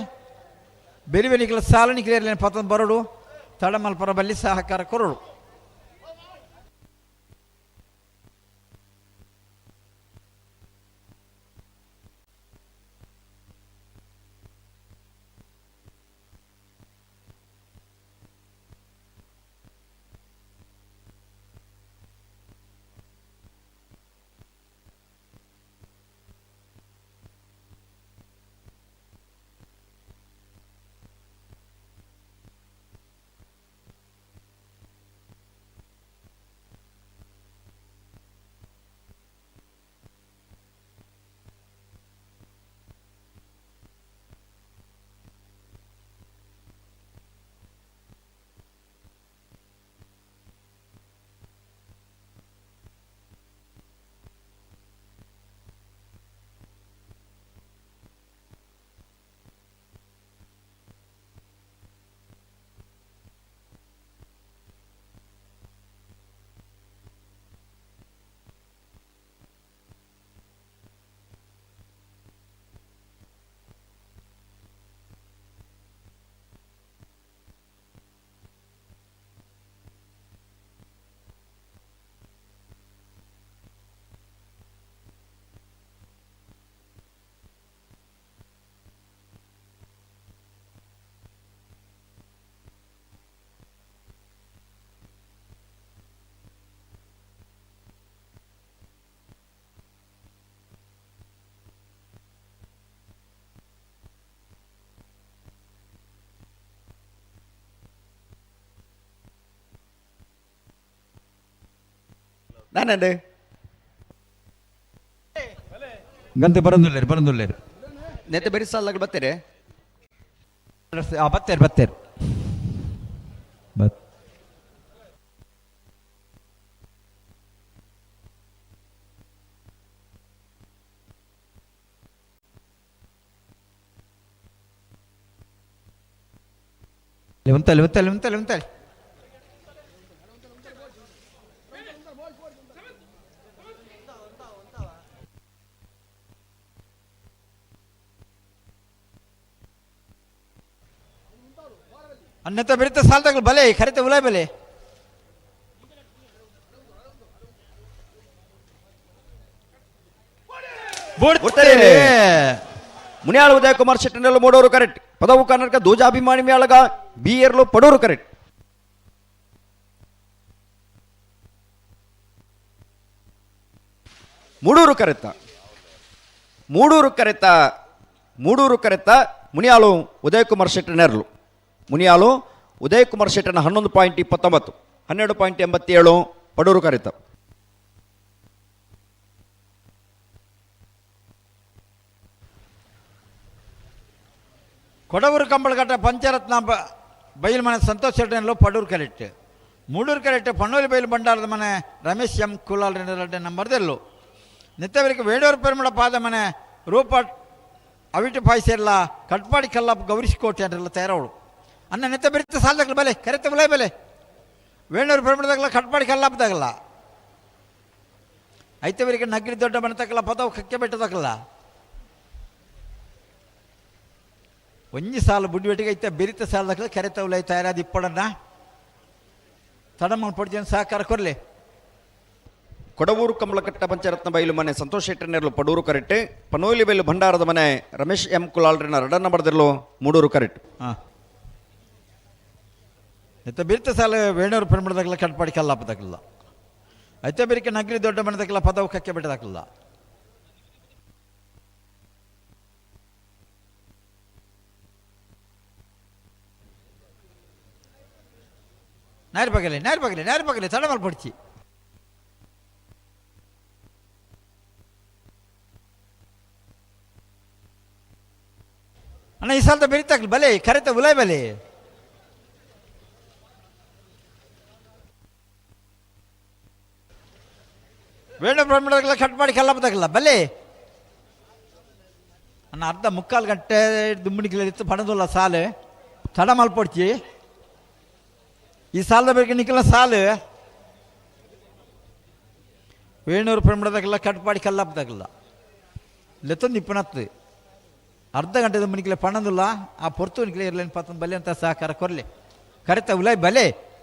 ಬೇರೆ ಬೇರೆ ಸಾಲು ನಿಖಿಲೇರ್ಲೇನು ಪತನ ಬರಡು ತಡಮಲ್ ಪರಬಲ್ಲಿ ಸಹಕಾರ ಕೊರಡು ನಾನಂಡು ಗಂತೆ ಬರಂದುಲ್ಲೇರು ನೆತ್ತೆ ಬರೀ ಸಾಲಾಗ ಬರ್ತೀರಿ ಬತ್ತೇರು ಉಂತಲ್ಲಿ ಅನ್ನತ ಬೆರಿತ ಸಾಲ್ದಾಗ ಬಲೆ ಕರಿತ ಉಲಾಯ್ ಬಲೆ ಮುನಿಯಾಳ ಉದಯ ಕುಮಾರ್ ಶೆಟ್ಟಿನಲ್ಲೂ ಮೂಡೋರು ಕರೆಕ್ಟ್ ಪದವು ಕರ್ನಾಟಕ ಧ್ವಜಾಭಿಮಾನಿ ಮೇಳಗ ಬಿಯರ್ಲು ಪಡೋರು ಕರೆಕ್ಟ್ ಮೂಡೂರು ಕರೆತ ಮುನಿಯಾಳು ಉದಯ ಕುಮಾರ್ ಶೆಟ್ಟಿನರ್ಲು ಮುನಿಯಾಳು ಉದಯ ಕುಮಾರ್ ಶೆಟ್ಟನ 11.29 12.87 ಪಡೂರು ಕರೆತ ಕೊಡವೂರು ಕಂಬಳಗಟ್ಟ ಪಂಚರತ್ನ ಬಯಲು ಮನೆ ಸಂತೋಷ್ ಶೆಟ್ಟನಲ್ಲೂ ಪಡೂರು ಕರೆಕ್ಟ್ ಮೂಡೂರು ಕರೆಕ್ಟ್ ಪಣ್ಣೋಲಿ ಬಯಲು ಬಂಡಾರದ ಮನೆ ರಮೇಶ್ ಎಂ ಕುಲಾಲ್ ರೆಡ್ಡಿ ನಂಬರ್ದೆಲ್ಲು ನಿತ್ಯವರಿಗೆ ವೇಡೂರು ಪೆರುಮಳ ಪಾದ ಮನೆ ರೂಪ ಅವಿಟು ಪಾಯಿಸೆಲ್ಲ ಕಟ್ಪಾಡಿ ಕಲ್ಲಪ್ಪ ಗೌರಿಸ್ಕೋಟೆ ಅಂತೆಲ್ಲ ತಯಾರವಳು ಅನ್ನ ನಿತ್ಯ ಬೆರಿತ ಸಾಲದಾಗಲ್ಲ ಬಲೆ ಕರೆತ ಬಲೆ ಬೆಲೆ ವೇಣೂರು ಪೆರುಮಳದಾಗಲ್ಲ ಕಟ್ಪಾಡಿ ಕಲ್ಲಪ್ಪದಾಗಲ್ಲ ಐತವರಿಗೆ ನಗರಿ ದೊಡ್ಡ ಮನೆ ತಕ್ಕಲ್ಲ ಪದವು ಕಕ್ಕೆ ಬೆಟ್ಟದಾಗಲ್ಲ ಒಂಜಿ ಸಾಲು ಬುಡ್ಡಿಬೆಟ್ಟಿಗೆ ಐತೆ ಬೆರಿತ ಸಾಲದಾಗಲ್ಲ ಕೆರೆತ ಉಲೈ ತಯಾರಾದ ಇಪ್ಪಡನ್ನ ತಡಮನ್ ಪಡ್ಜನ್ ಸಹಕಾರ ಕೊರ್ಲೆ ಕೊಡವೂರು ಕಂಬಳಕಟ್ಟ ಪಂಚರತ್ನ ಬಯಲು ಮನೆ ಸಂತೋಷ್ ಶೆಟ್ಟನೆರ್ಲು ಪಡೂರು ಕರೆಕ್ಟ್ ಪನೋಲಿ ಬಯಲು ಭಂಡಾರದ ಮನೆ ರಮೇಶ್ ಎಂ ಕುಲಾಲ್ರಿನ ರಡನ್ನ ಬಡದಿರ್ಲು ಮೂಡೂರು ಕರೆಕ್ಟ್ ಎತ್ತ ಬಿರ್ತ ಸಾಲ ವೇಣೂರು ಪೆರುಮಳದಾಗಲ್ಲ ಕಟ್ಪಾಡಿ ಕಲ್ಲಪ್ಪದಾಗಲ್ಲ ಐತೆ ಬೇರಿಕೆ ನಗರಿ ದೊಡ್ಡ ಮನೆದಾಗಲ್ಲ ಪದವು ಕಕ್ಕೆ ಬಿಟ್ಟದಾಗಲ್ಲ ನೇರ ಬಗಲೆ ತಡ ಮಲ್ಪಡಿಸಿ ಅಣ್ಣ ಈ ಸಾಲದ ಬೆರಿತಾಗ್ಲಿ ಬಲೆ ಕರೆತ ಉಲಾಯ್ ಬಲೆ ವೇಣು ಬ್ರಹ್ಮಣದಾಗಲ್ಲ ಕಟ್ ಮಾಡಿ ಕಲ್ಲಪ್ಪದಾಗಲ್ಲ ಬಲೆ ಅಣ್ಣ ಅರ್ಧ ಮುಕ್ಕಾಲು ಗಂಟೆ ದುಂಬಿಣಿಗಿತ್ತು ಪಣದಲ್ಲ ಸಾಲು ತಡ ಮಲ್ಪಡ್ಚಿ ಈ ಸಾಲದ ಬೇರೆ ನಿಕ್ಕಲ್ಲ ಸಾಲು ವೇಣೂರು ಬ್ರಹ್ಮಣದಾಗಲ್ಲ ಕಟ್ ಮಾಡಿ ಕಲ್ಲಪ್ಪದಾಗಲ್ಲ ಲೆತ್ತೊಂದು ಇಪ್ಪನತ್ತು ಅರ್ಧ ಗಂಟೆ ದುಂಬಿಣಿಗಿಲ್ಲ ಪಣದಲ್ಲ ಆ ಪೊರ್ತು ನಿಕ್ಲೆ ಇರಲೇನು ಪತ್ತೊಂದು ಬಲೆ ಅಂತ ಸಹಕಾರ ಕೊರಲೆ ಕರೆತ ಉಲಾಯ್ ಬಲೆ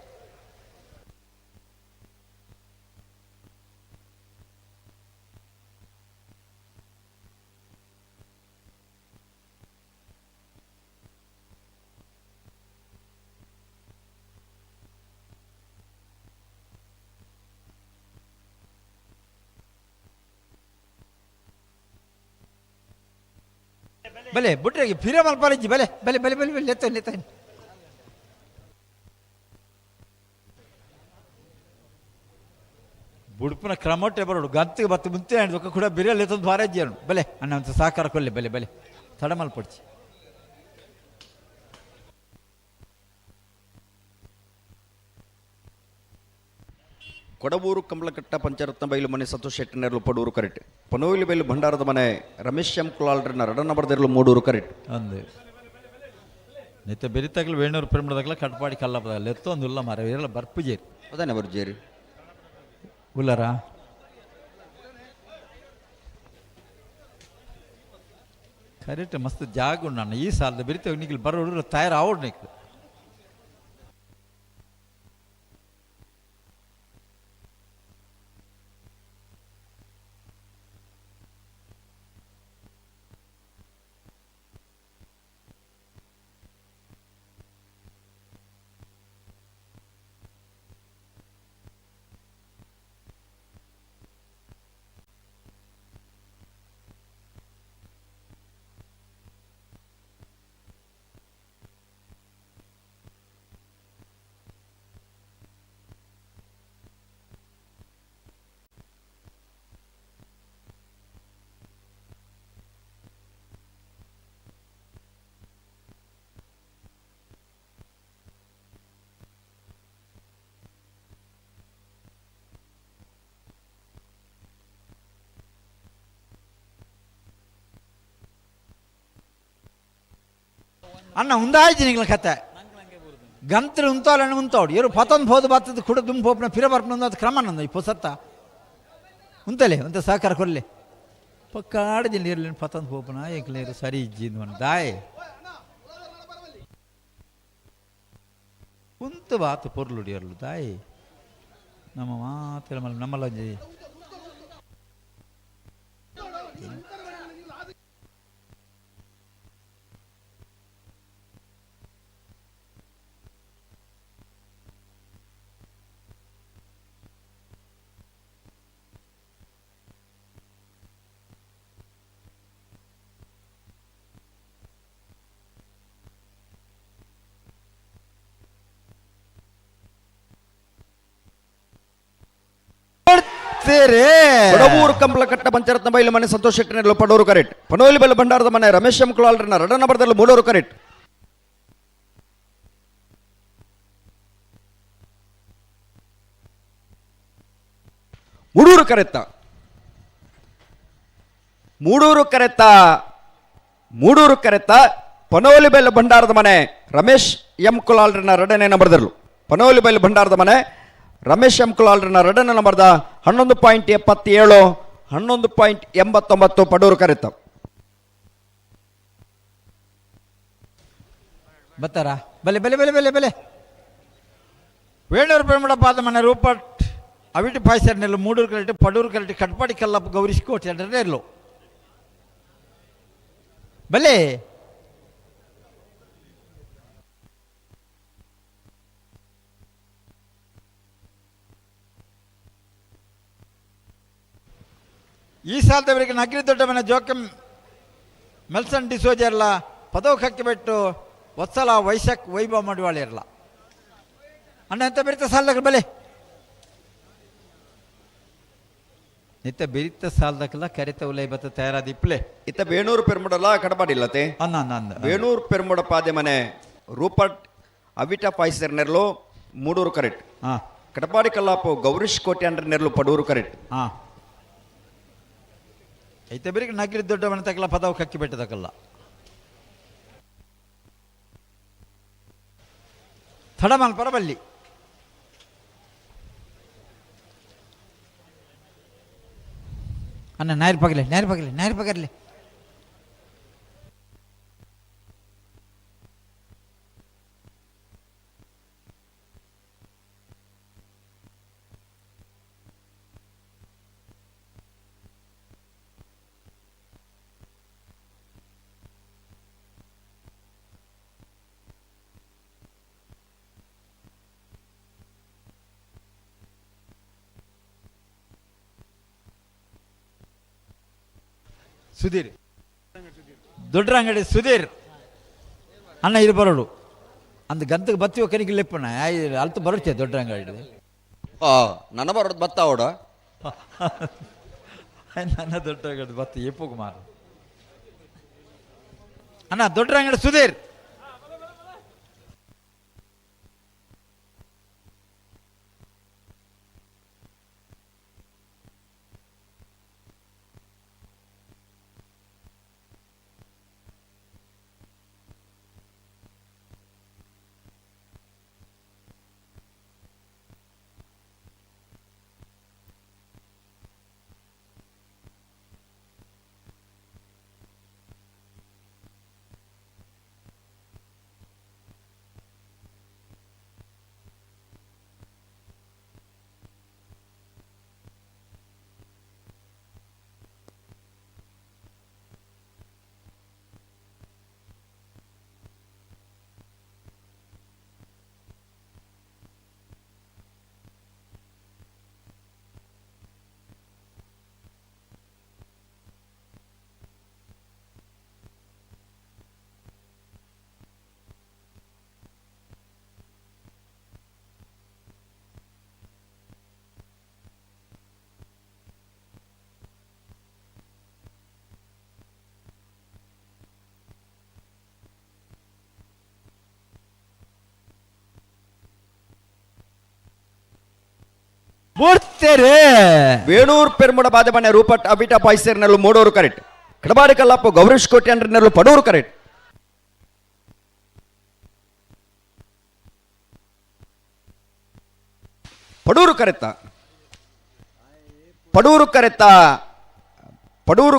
ಬಲೆ ಬುಟ್ರೆ ಫಿರ ಮಲ್ಪಾಲಿಜ್ಜಿ ಬಲೆ ಬಲೆ ಬಲೆ ಬಲೆ ಬಲೆ ಲೆತ್ತ ಬುಡುಪನ ಕ್ರಮಟ್ಟೆ ಬರೋಡು ಗಂತಿಗೆ ಬತ್ತು ಮುಂತೆ ಹೇಳ್ಬೇಕು ಕೂಡ ಬಿರಿಯಲ್ಲಿ ಎತ್ತೊಂದು ಭಾರಜ್ಜಿ ಅನು ಬಲೆ ಅಣ್ಣ ಅಂತ ಸಹಕಾರ ಕೊಲ್ಲೆ ಬಲೆ ಬಲೆ ತಡ ಮಲ್ಪಡ್ಚಿ ಕೊಡವೂರು ಕಂಬಳಕಟ್ಟ ಪಂಚರತ್ನ ಬಯಲು ಮನೆ ಸಂತೋಷ್ ಶೆಟ್ಟಿನರ್ಲು ಪಡೂರು ಕರೆಕ್ಟ್ ಪನೋಲಿ ಬಯಲು ಭಂಡಾರದ ಮನೆ ರಮೇಶ್ ಎಂ ಕುಲಾಲ್ರಿನ ರಡನ್ನ ಬಡದಿರ್ಲು ಮೂಡೂರು ಕರೆಕ್ಟ್ ಅಂದೆ ನಿತ್ಯ ಬೆರಿತಾಗಲು ವೇಣೂರು ಪೆರುಮಳದಾಗಲ್ಲ ಕಟ್ಪಾಡಿ ಕಲ್ಲಪ್ಪದಾಗಲ್ಲ ಎತ್ತೊಂದು ಉಲ್ಲ ಮರ ಇರಲ್ಲ ಬರ್ಪುಜೇರಿ ಅದಾನೆ ಬರ್ಜೇರಿ ಉಲ್ಲರ ಕರೆಕ್ಟ್ ಮಸ್ತ್ ಜಾಗ ಉಂಡು ಈ ಸಾಲದ ಬೆರಿತಾಗ ನಿಖಿಲ್ ಬರೋರು ತಯಾರು ಆವಡ್ ನಿಖಿಲ್ ಅಣ್ಣ ಉಂದಾಯ್ತು ನಿಂಗಳ ಕತೆ ಗಂತ್ರ ಉಂತಾಲಣ್ಣ ಉಂತಾಡು ಇವರು ಪತೊಂದು ಹೋದು ಬರ್ತದ ಕೂಡ ದುಂಬು ಹೋಪ್ನ ಪಿರ ಬರ್ಪನ ಅದು ಕ್ರಮ ನಂದು ಈ ಪೊಸತ್ತ ಉಂತಲೆ ಅಂತ ಸಹಕಾರ ಕೊಡ್ಲೆ ಪಕ್ಕಾಡದಲ್ಲಿ ಇರಲಿ ಪತೊಂದು ಹೋಪನ ಏಕಲೇರು ಸರಿ ಇಜ್ಜಿಂದು ದಾಯ್ ಕುಂತು ಬಾತು ಪೊರ್ಲುಡಿಯರ್ಲು ದಾಯ್ ನಮ್ಮ ಮಾತೆಲ್ಲ ನಮ್ಮಲ್ಲ ಬಡವೂರು ಕಂಬಳಕಟ್ಟ ಪಂಚರತ್ನ ಬೈಲು ಮನೆ ಸಂತೋಷ್ ಶೆಟ್ಟಿನಲ್ಲೂ ಪಡೋರು ಕರೆಕ್ಟ್ ಪನೋಲಿ ಬೈಲು ಭಂಡಾರದ ಮನೆ ರಮೇಶ್ ಎಂಕುಲಾಲ್ರನ್ನ ರಡನ ಬರದಲ್ಲೂ ಮೂಡೋರು ಕರೆಕ್ಟ್ ಮೂಡೂರು ಕರೆತ್ತ ಪನೋಲಿ ಬೈಲು ಭಂಡಾರದ ಮನೆ ರಮೇಶ್ ಎಂ ಕುಲಾಲ್ರನ್ನ ರಡನೆ ನಂಬರ್ದಲ್ಲೂ ಪನೋಲಿ ಬೈಲು ಭಂಡಾರದ ಮನೆ ರಮೇಶ್ ಎಂ ಕುಲಾಲ್ರನ್ನ ರಡನ ನಂಬರ್ದ 11.77 11.89 ಪಡೂರು ಕರೆತ ಬತ್ತಾರ ಬಲೆ ಬಲೆ ಬಲೆ ಬಲೆ ಬಲೆ ವೇಣೂರು ಪ್ರೇಮಡ ಪಾದ ಮನೆ ರೂಪಟ್ ಅವಿಟಿ ಪಾಯ್ಸರ್ನೆಲ್ಲ ಮೂಡೂರು ಕರೆಕ್ಟ್ ಪಡೂರು ಕರೆಕ್ಟ್ ಕಟ್ಪಾಡಿ ಕಲ್ಲಪ್ಪ ಗೌರಿಸ್ಕೋಟೆ ಅಂದ್ರೆ ಎಲ್ಲೋ ಬಲೆ ಈ ಸಾಲದವರಿಗೆ ನಗರಿ ದೊಡ್ಡ ಮನೆ ಜೋಕಮ್ ಮೆಲ್ಸನ್ ಡಿಸೋಜ ಇರಲ್ಲ ಪದೋಖಕ್ಕೆ ಬಿಟ್ಟು ವತ್ಸಲ ವೈಶಾಖ್ ವೈಭವ ಮಾಡುವಾಳೆ ಇರಲ್ಲ ಅಣ್ಣ ಎಂತ ಬೆರಿತ ಸಾಲದಾಗ ಬಲೆ ನಿತ್ತ ಬೆರಿತ ಸಾಲದಕ್ಕೆಲ್ಲ ಕರಿತ ಉಲೈ ಬತ್ತ ತಯಾರಾದ ಇಪ್ಲೆ ಇತ್ತ ಬೇಣೂರು ಪೆರ್ಮುಡಲ್ಲ ಕಡಪಾಡಿಲ್ಲತೆ ಬೇಣೂರು ಪೆರ್ಮುಡ ಪಾದೆ ಮನೆ ರೂಪಟ್ ಅವಿಟ ಪಾಯ್ಸರ್ ಮೂಡೂರು ಕರೆಕ್ಟ್ ಕಡಪಾಡಿ ಕಲ್ಲಾಪು ಗೌರೀಶ್ ಕೋಟೆ ಅಂಡ್ರೆ ನೆರ್ಲು ಪಡೂರು ಕರೆಕ್ಟ್ ಐತೆ ಬೇರೆ ನಗರಿ ದೊಡ್ಡ ಮನೆ ತಕ್ಕಲ್ಲ ಪದವು ಕಕ್ಕಿ ಬೆಟ್ಟದಕ್ಕಲ್ಲ ಥಡಮಲ್ ಪರಬಲ್ಲಿ ಅಣ್ಣ ನಾಯರ್ ಪಗರ್ಲೆ ಸುಧೀರ್ ದೊಡ್ಡ ಅಂಗಡಿ ಸುಧೀರ್ ಅಣ್ಣ ಇದು ಬರೋಡು ಅಂದ ಗಂತಕ್ಕೆ ಬತ್ತಿ ಕನಿಗೆ ಲೆಪ್ಪಣ ಅಲ್ತು ಬರುತ್ತೆ ದೊಡ್ಡ ಅಂಗಡಿ ನನ್ನ ಬರೋದು ಬತ್ತ ಅವಡ ನನ್ನ ದೊಡ್ಡ ಅಂಗಡಿ ಬತ್ತ ಎಪ್ಪು ಕುಮಾರ್ ಅಣ್ಣ ದೊಡ್ಡ ಅಂಗಡಿ ಸುಧೀರ್ ಬೇಣೂರು ಪೆರ್ಮುಡ ಬಾದೆ ಮನೆ ರೂಪಟ್ ಅಬಿಟ ಪಾಯ್ಸರ್ನಲ್ಲೂ ಮೂಡೋರು ಕರೆಕ್ಟ್ ಕಡಬಾಡಿ ಕಲ್ಲಪ್ಪ ಗೌರೀಶ್ ಕೋಟೆ ಅಂಡ್ರೆ ಪಡೂರು ಕರೆಕ್ಟ್ ಪಡೂರು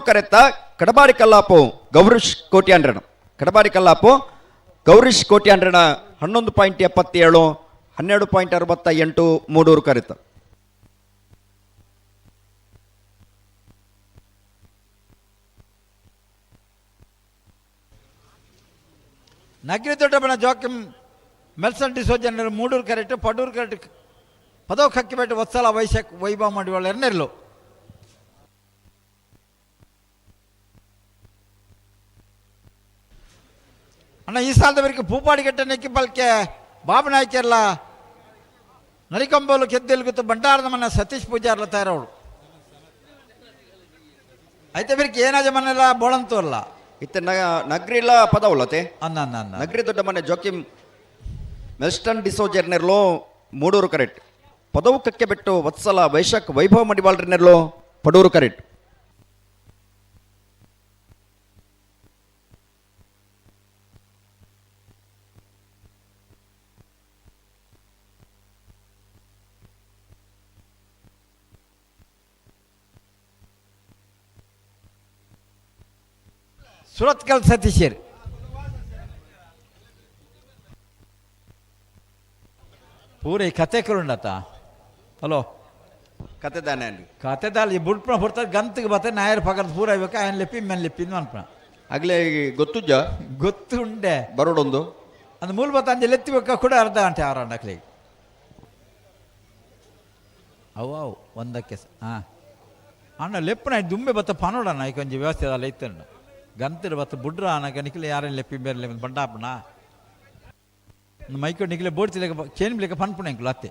ಕರೆತ ಕಡಬಾರಿ ಕಲ್ಲಾಪು ಗೌರೀಶ್ ಕೋಟ್ಯಾಂಡ್ರಣ ಗೌರೀಶ್ ಕೋಟ್ಯಾಂಡ್ರಣ 11.77 12.68 ಮೂಡೂರು ಕರೆತ. ನಗರಿ ದೊಡ್ಡಬನ ಜೋಕಿಂ ಮೆಲ್ಸನ್ ಡಿಸೋಜನ್ ಮೂಡೂರು ಕರೆಕ್ಟ್ ಪಡೂರು ಕರೆಕ್ಟ್ ಪದವು ಕಕ್ಕಿಬೇಟು ವತ್ಸಲ ವೈಭವ ಮಾಡಿವಳು ಎರನೆರ್ಲು ಅಣ್ಣ ಈ ಸಾಲದವರಿಗೆ ಭೂಪಾಡಿಗಟ್ಟ ನೆಕ್ಕಿ ಬಲ್ಕೆ ಬಾಬನಾಯ್ಕೆಲ್ಲ ನರಿಕೊಂಬೋಲು ಕೆದ್ದೆಲ್ಗುತ್ತು ಬಂಡಾರದ ಮನ ಸತೀಶ್ ಪೂಜಾರ್ಲ ತಯಾರವಳು ಐತೆ ಬಿರ್ಕೆ ಏನಾಜ ಮನೆಲ್ಲ ಬೋಳಂತೂ ಅಲ್ಲ ಇತ್ತ ನಗ್ರಿಲ್ಲ ಪದ ಉಳ್ಳತೆ ಅನ್ನ ನಗರಿ ದೊಡ್ಡ ಮನೆ ಜೋಕಿಂ ಮೆಲ್ಸ್ಟನ್ ಡಿಸೋಜರ್ನೆರ್ಲೋ ಮೂಡೂರು ಕರೆಕ್ಟ್ ಪದವು ಕಕ್ಕೆ ಬಿಟ್ಟು ವತ್ಸಲ ವೈಭವ ಮಡಿವಾಳ್ರನ್ನೆರ್ಲೋ ಪಡೂರು ಕರೆಕ್ಟ್. ಸುರತ್ಕಲ್ ಸತೀಶರ್ ಪೂರ ಕತೆ ಕರುಂಡತ ಹಲೋ ಕತೆದಾಲಿ ಬುಡ್ಪಣ ಹೊಡ್ತಾರೆ ಗಂತಿಗೆ ಬರ್ತದೆ ನಾಯರ್ ಪಕ್ಕದ ಪೂರ ಇವಾಗ ఆయన ಲೆಪ್ಪಿ ಮೆನ್ ಲೆಪ್ಪಿಂದು ಅನ್ಪಣ ಆಗ್ಲೇ ಗೊತ್ತುಜ್ಜ ಗೊತ್ತುಂಡೆ ಬರೋಡೊಂದು ಅಂದ್ ಮೂಲ ಬತ್ತ ಅಂಜೆ ಲೆತ್ತಿಬೇಕ ಕೂಡ ಅರ್ಧ ಗಂಟೆ ಆರಾಂಡಕ್ಲಿ ಅವು ಒಂದಕ್ಕೆ ಅಣ್ಣ ಲೆಪ್ಪನ ದುಂಬೆ ಬತ್ತ ಪನೋಡಣ್ಣ ಈ ಕೊಂಚ ವ್ಯವಸ್ಥೆ ಅದಲ್ಲ ಇತ್ತಣ್ಣ ಗಂತಿರ ಬತ್ತ ಬುಡ್ರ ಅಣ್ಣ ನಿಖಿಲೆ ಯಾರೇನು ಲೆಪ್ಪಿ ಬೇರೆ ಬಂಡಾಪಣ ಮೈಕೊಂಡು ನಿಖಿಲೆ ಬೋಡ್ತಿಲೇಕ ಚೇನ್ ಬಿಲೇಕ ಪನ್ಪುಣ ಇಂಕಲು ಅತ್ತೆ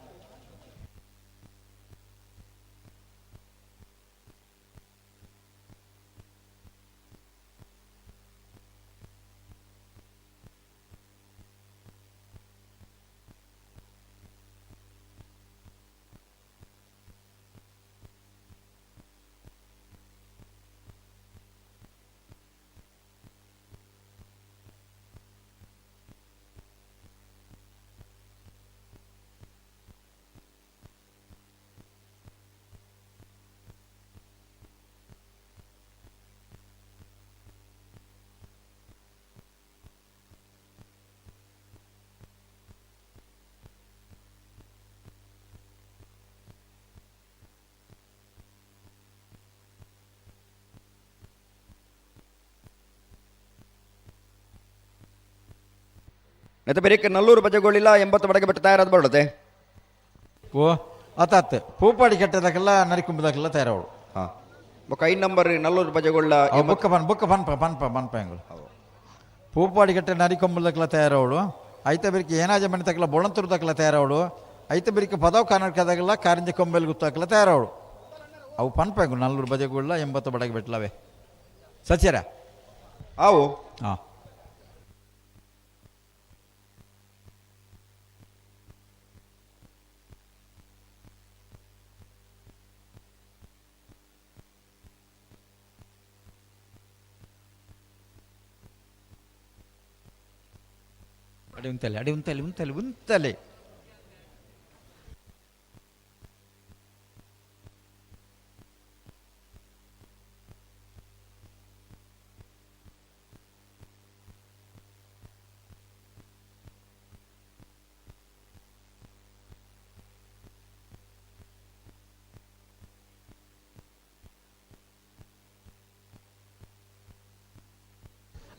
ನೆತ ಬೇರೆ ನಲ್ಲೂರು ಬಜೆಗಳಿಲ್ಲ 80 ಬಡಗೆ ಬಿಟ್ಟು ತಯಾರಾದ ಬರಡತೆ ಓ ಅತಾತ್ ಪೂಪಾಡಿ ಕೆಟ್ಟದಕ್ಕೆಲ್ಲ ನರಿಕುಂಬದಕ್ಕೆಲ್ಲ ತಯಾರವಳು ಹಾಂ ಬೊಕ್ಕ 5 ನಂಬರ್ ನಲ್ಲೂರು ಬಜೆಗಳ ಬುಕ್ಕ ಪನ್ಪ ಹೆಂಗಳು ಪೂಪಾಡಿ ಕೆಟ್ಟ ನರಿಕೊಂಬದಕ್ಕೆಲ್ಲ ತಯಾರವಳು ಐತ ಬಿರಿಕೆ ಏನಾಜ ಮನೆ ತಕ್ಕಲ ಬೊಳಂತುರ್ದಕ್ಕೆಲ್ಲ ತಯಾರವಳು ಐತ ಬಿರಿಕೆ ಪದವು ಕರ್ನಾಟಕದಾಗೆಲ್ಲ ಕಾರಿಂಜ ಕೊಂಬೆಲ್ ಗುತ್ತಾಕೆಲ್ಲ ತಯಾರವಳು ಅವು ಪನ್ಪ ಹೆಂಗು ನಲ್ಲೂರು ಬಜೆಗಳ 80 ಬಡಗೆ ಬಿಟ್ಲವೆ ಸಚ್ಯರ ಅವು ಹಾಂ ಅಡಿ ಉಂತಲೆ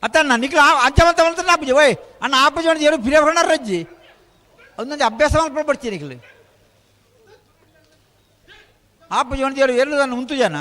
ಅತ್ತಣ್ಣ ನಿಖಿಲ ಅಂಚಮಂತ ಮಾಡ್ತಾರೆ ಆಪುಜಿ ಓಯ್ ಅಣ್ಣ ಆಪುಜಿ ಮಾಡಿ ಏನು ಫಿರೇ ಹೊರಣ ರಜ್ಜಿ ಅದೊಂದು ಅಭ್ಯಾಸ ಮಾಡ್ಕೊಂಡು ಬರ್ತೀನಿ ನಿಖಿಲ್ ಆಪುಜಿ ಮಾಡಿ ಎಲ್ಲೂ ನಾನು ಉಂಟು ಜನ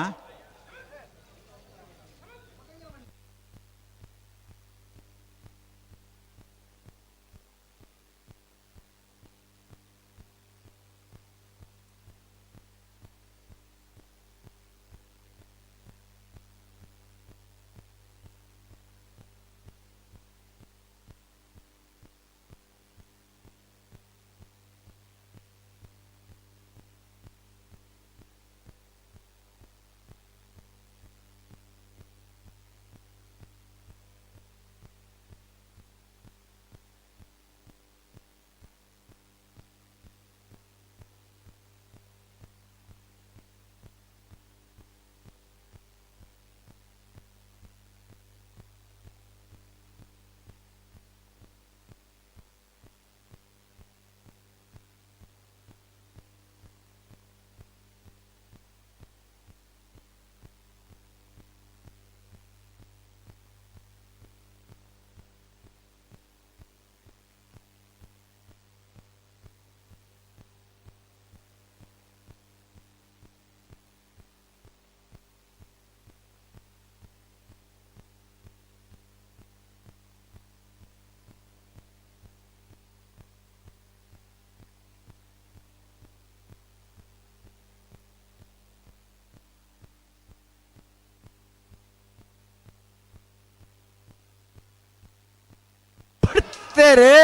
ಅತ್ತೇರೆ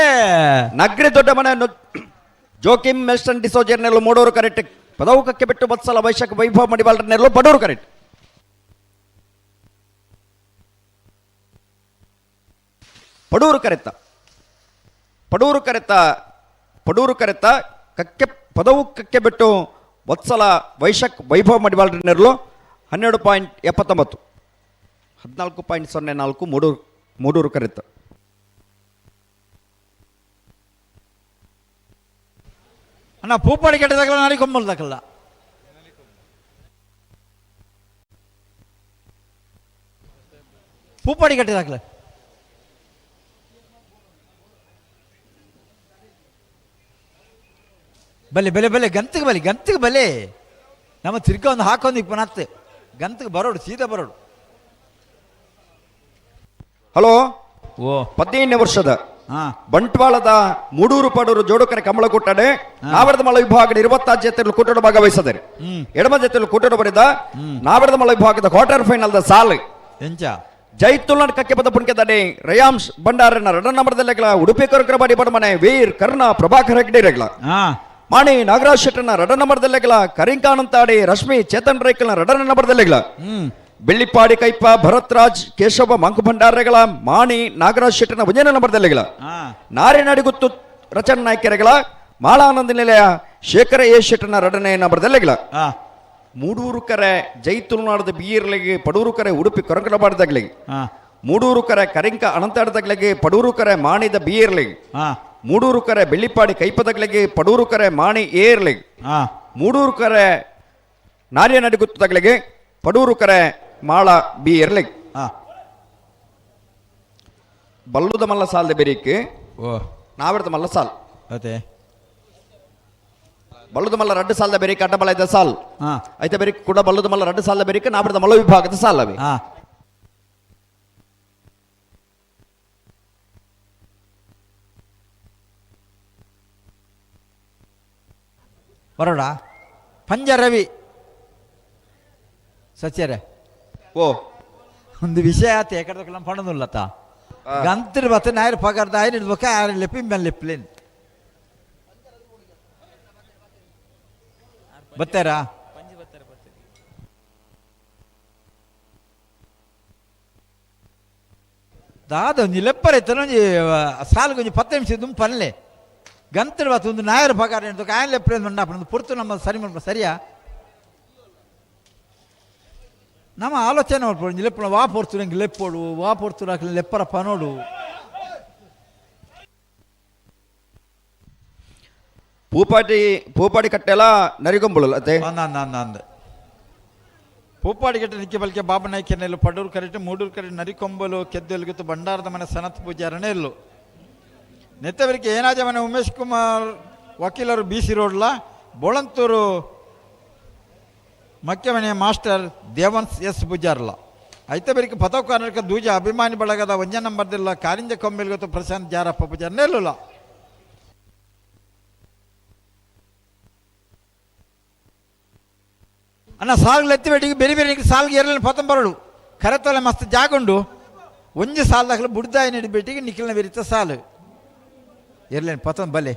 ನಗ್ರಿ ದೊಡ್ಡ ಮನೆ ಜೋಕಿಮ್ ಮೆಲ್ಸ್ಟನ್ ಡಿಸೋಜರ್ನೆಲ್ಲೂ ಮೂಡೂರು ಕರೆಕ್ಟ್ ಪದೌಕಕ್ಕೆ ಬಿಟ್ಟು ಬತ್ಸಲ ವೈಶಾಖ ವೈಭವ ಮಡಿವಾಳರನ್ನೆಲ್ಲೂ ಪಡೂರು ಕರೆಕ್ಟ್ ಪಡೂರು ಕರೆತ್ತ ಕಕ್ಕೆ ಪದವು ಕಕ್ಕೆ ಬಿಟ್ಟು ವತ್ಸಲ ವೈಶಾಖ್ ವೈಭವ ಮಡಿವಾಳರನ್ನೆಲ್ಲೂ 12.79 14.04 ಮೂಡೂರು ಕರೆತ್ತ ಅಣ್ಣ ಪೂಪಾಡಿ ಕೆಟ್ಟದಾಗಲ್ಲ ನಾಳೆ ಕೊಂಬಲ್ದಾಗಲ್ಲ ಪೂಪಾಡಿ ಕೆಟ್ಟದಾಗಲ್ಲ ಬಲೆ ಗಂತಿಗೆ ಬಲೆ ನಮ್ಮ ತಿರ್ಗ ಒಂದು ಹಾಕೊಂದು ಪುನತ್ತೆ ಗಂತಿಗೆ ಬರೋಡು ಸೀದಾ ಬರೋಡು. ಹಲೋ 15ನೇ ವರ್ಷದ ಬಂಟ್ವಾಳದ ಮೂಡೂರು ಪಡೂರು ಜೋಡುಕರೆ ಕಮಲ ಕೂಟಡೆ ನಾವರದ ಮಲ ವಿಭಾಗದ 26 ಜೊತೆಗಳು ಕೂಟದ ಭಾಗವಹಿಸಿದ್ದಾರೆ. ಎಡಮ ಜೊತೆಗಳು ಕೂಟದ ಬರೆದ ನಾವರದ ಮಲ ವಿಭಾಗದ ಕ್ವಾರ್ಟರ್ ಫೈನಲ್ ದ ಸಾಲ್ ಎಂಚ ಜೈತುಲ್ನಾಡ್ ಕಕ್ಕೆ ಪದ ಪುಣ್ಯದಡೆ ರಯಾಂಶ್ ಭಂಡಾರನ ರಣನಂಬರದಲ್ಲೆಗಳ ಉಡುಪಿ ಕೊರಕರಬಾಡಿ ಬಡಮನೆ ವೀರ್ ಕರ್ಣ ಪ್ರಭಾಕರ್ ಹೆಗ್ಡೆರೆಗಳ ಮಾಣಿ ನಾಗರಾಜ್ ಶೆಟ್ಟರ್ನ ರಡನಂಬರದಲ್ಲೆಗಳ ಕರಿಂಕಾನಂತಾಡಿ ರಶ್ಮಿ ಚೇತನ್ ರೈಕಲ್ನ ರಡನಂಬರದಲ್ಲೆಗಳ ಬೆಳ್ಳಿಪಾಡಿ ಕೈಪ ಭರತ್ ರಾಜ್ ಕೇಶವ ಮಂಕು ಭಂಡಾರಗಳ ಮಾಣಿ ನಾಗರಾಜ್ ಶೆಟ್ಟರ್ನ ಉಜನ ನಂಬರದಲ್ಲೆಗಳ ನಾರಿನಡಿಗುತ್ತು ರಚನ್ ನಾಯ್ಕೆರೆಗಳ ಮಾಳಾನಂದ ನಿಲಯ ಶೇಖರ ಎ ಶೆಟ್ಟರ್ನ ರಡನೆ ನಂಬರದಲ್ಲೆಗಳ ಮೂಡೂರು ಕರೆ ಜೈತುಲ್ನಾಡದ ಬೀರ್ಲೆಗೆ ಪಡೂರು ಕರೆ ಉಡುಪಿ ಕೊರಕರಬಾಡದಾಗ್ಲಿಗೆ ಮೂಡೂರು ಕರೆ ಕರಿಂಕ ಅನಂತಾಡದಾಗ್ಲಿಗೆ ಪಡೂರು ಕರೆ ಮಾಣಿದ ಬೀರ್ಲಿಗೆ ಮೂಡೂರು ಕರೆ ಬೆಳ್ಳಿಪಾಡಿ ಕೈಪದಗಳಿಗೆ ಪಡೂರು ಕರೆ ಮಾಣಿ ಏರ್ಲಿಗೆ ಮೂಡೂರು ಕರೆ ನಾರ್ಯ ನಡಿಗುತ್ತದಗಳಿಗೆ ಪಡೂರು ಕರೆ ಮಾಳ ಬಿ ಏರ್ಲಿಗೆ ಬಲ್ಲುದ ಮಲ್ಲ ಸಾಲ್ದ ಬೆರಿಕೆ ನಾವಿರ್ದ ಮಲ್ಲ ಸಾಲ್ ಅದೇ ಬಲ್ಲುದ ಮಲ್ಲ ರಡ್ಡು ಸಾಲ್ದ ಬೆರಿಕೆ ಅಡ್ಡಬಲ ಇದ್ದ ಸಾಲ್ ಐತೆ ಬೆರಿಕೆ ಕೂಡ ಬಲ್ಲುದ ಮಲ್ಲ ರಡ್ಡು ಸಾಲ್ದ ಬೆರಿಕೆ ನಾವಿರ್ದ ಮಲ್ಲ ವಿಭಾಗದ ಸಾಲ್ ಅವೆ ಬರೋಡ ಪಂಜ ರವಿ ಸಚ್ಯರೆ ಒಂದು ವಿಷಯ ಆತ ಯಾಕಂದ್ರೆ ಪಣದಿಲ್ಲತ್ತ ಗಂತಿರ್ ಬತ್ತ ನಾಯರ್ ಪಗಾರ್ದ ಆಯ್ನ ಇಡ್ಬೇಕ ಯಾರು ಲೆಪ್ಪಿ ಮೇಲೆ ಲೆಪ್ಲೇನ್ ಬತ್ತಾರಾ ದಾದ ಒಂಜಿ ಲೆಪ್ಪರ್ ಇತ್ತು ಒಂಜಿ ಸಾಲ್ಗೆ ಒಂಜಿ 10 ನಿಮಿಷ ದುಂಪು ಪನ್ಲೆ ಗಂತರು ಬತ್ತ ಒಂದು ನಾಯರ್ ಪಗಾರ ಹಿಡಿದು ಆಯ್ನ ಲೆಪ್ಲೇನ್ ಮಂಡಾಪ ಪುರ್ತು ನಮ್ಮ ಸರಿ ಮಾಡ್ಬೋದು ಸರಿಯಾ ನಮ್ಮ ಆಲೋಚನೆ ಮಾಡ್ಬೋದು ಲೆಪ್ಪಣ ವಾ ಪೊರ್ತು ನಂಗೆ ಲೆಪ್ಪೋಡು ವಾ ಪೊರ್ತು ಹಾಕಲಿ ಲೆಪ್ಪರ ಪನೋಡು ಪೂಪಾಡಿ ಕಟ್ಟೆಲ್ಲ ನರಿಗೊಂಬಳು ಅದೇ ಅಂದ ಪೂಪಾಡಿ ಕಟ್ಟೆ ನಿಕ್ಕಿ ಬಲ್ಕೆ ಬಾಬಾ ನಾಯ್ಕೆನೆಲ್ಲು ಪಡೂರು ಕರೆಕ್ಟ್ ಮೂಡೂರು ಕರೆಕ್ಟ್ ನರಿಕೊಂಬಲು ಕೆದ್ದೆಲ್ಗಿತ್ತು ಭಂಡಾರದ ಮನೆ ಸನತ್ ಪೂಜಾರನೇ ಎಲ್ಲು ನೆತ್ತವರಿಗೆ ಏನಾಜ ಮನೆ ಉಮೇಶ್ ಕುಮಾರ್ ವಕೀಲರು BC ರೋಡ್ಲ ಬೋಳಂತೂರು ಮಕ್ಕೆ ಮನೆಯ ಮಾಸ್ಟರ್ ದೇವನ್ಸ್ S ಪೂಜಾರ್ಲ ಐತೆ ಬರಿಗೆ ಪತವ್ ಕರ್ನಾಟಕ ದೂಜ ಅಭಿಮಾನಿ ಬಳಗದ ಒಂಜ ನಂಬರ್ದಿಲ್ಲ ಕಾರಿಂಜ ಕೊಂಬೆಲ್ಗೊತ್ತು ಪ್ರಶಾಂತ್ ಜಾರಪ್ಪ ಪೂಜಾರನೇ ಎಲ್ಲುಲ್ಲ ಅಣ್ಣ ಸಾಲ್ಗಳು ಎತ್ತಿ ಬೇಟಿಗೆ ಬೇರೆ ಬೇರೆ ಸಾಲ್ಗೆ ಎರಲಿನ ಪತ್ತಂಬರಡು ಕರೆತೊಲೆ ಮಸ್ತ್ ಜಾಗುಂಡು ಒಂಜಿ ಸಾಲ್ದಾಗಲು ಬುಡ್ದಾಯಿ ನಡಿ ಬೇಟಿಗೆ ನಿಖಿಲ್ನ ವಿರಿತ ಸಾಲು ಎರಲೇನು ಪತ್ತೊಂದು ಬಲೆ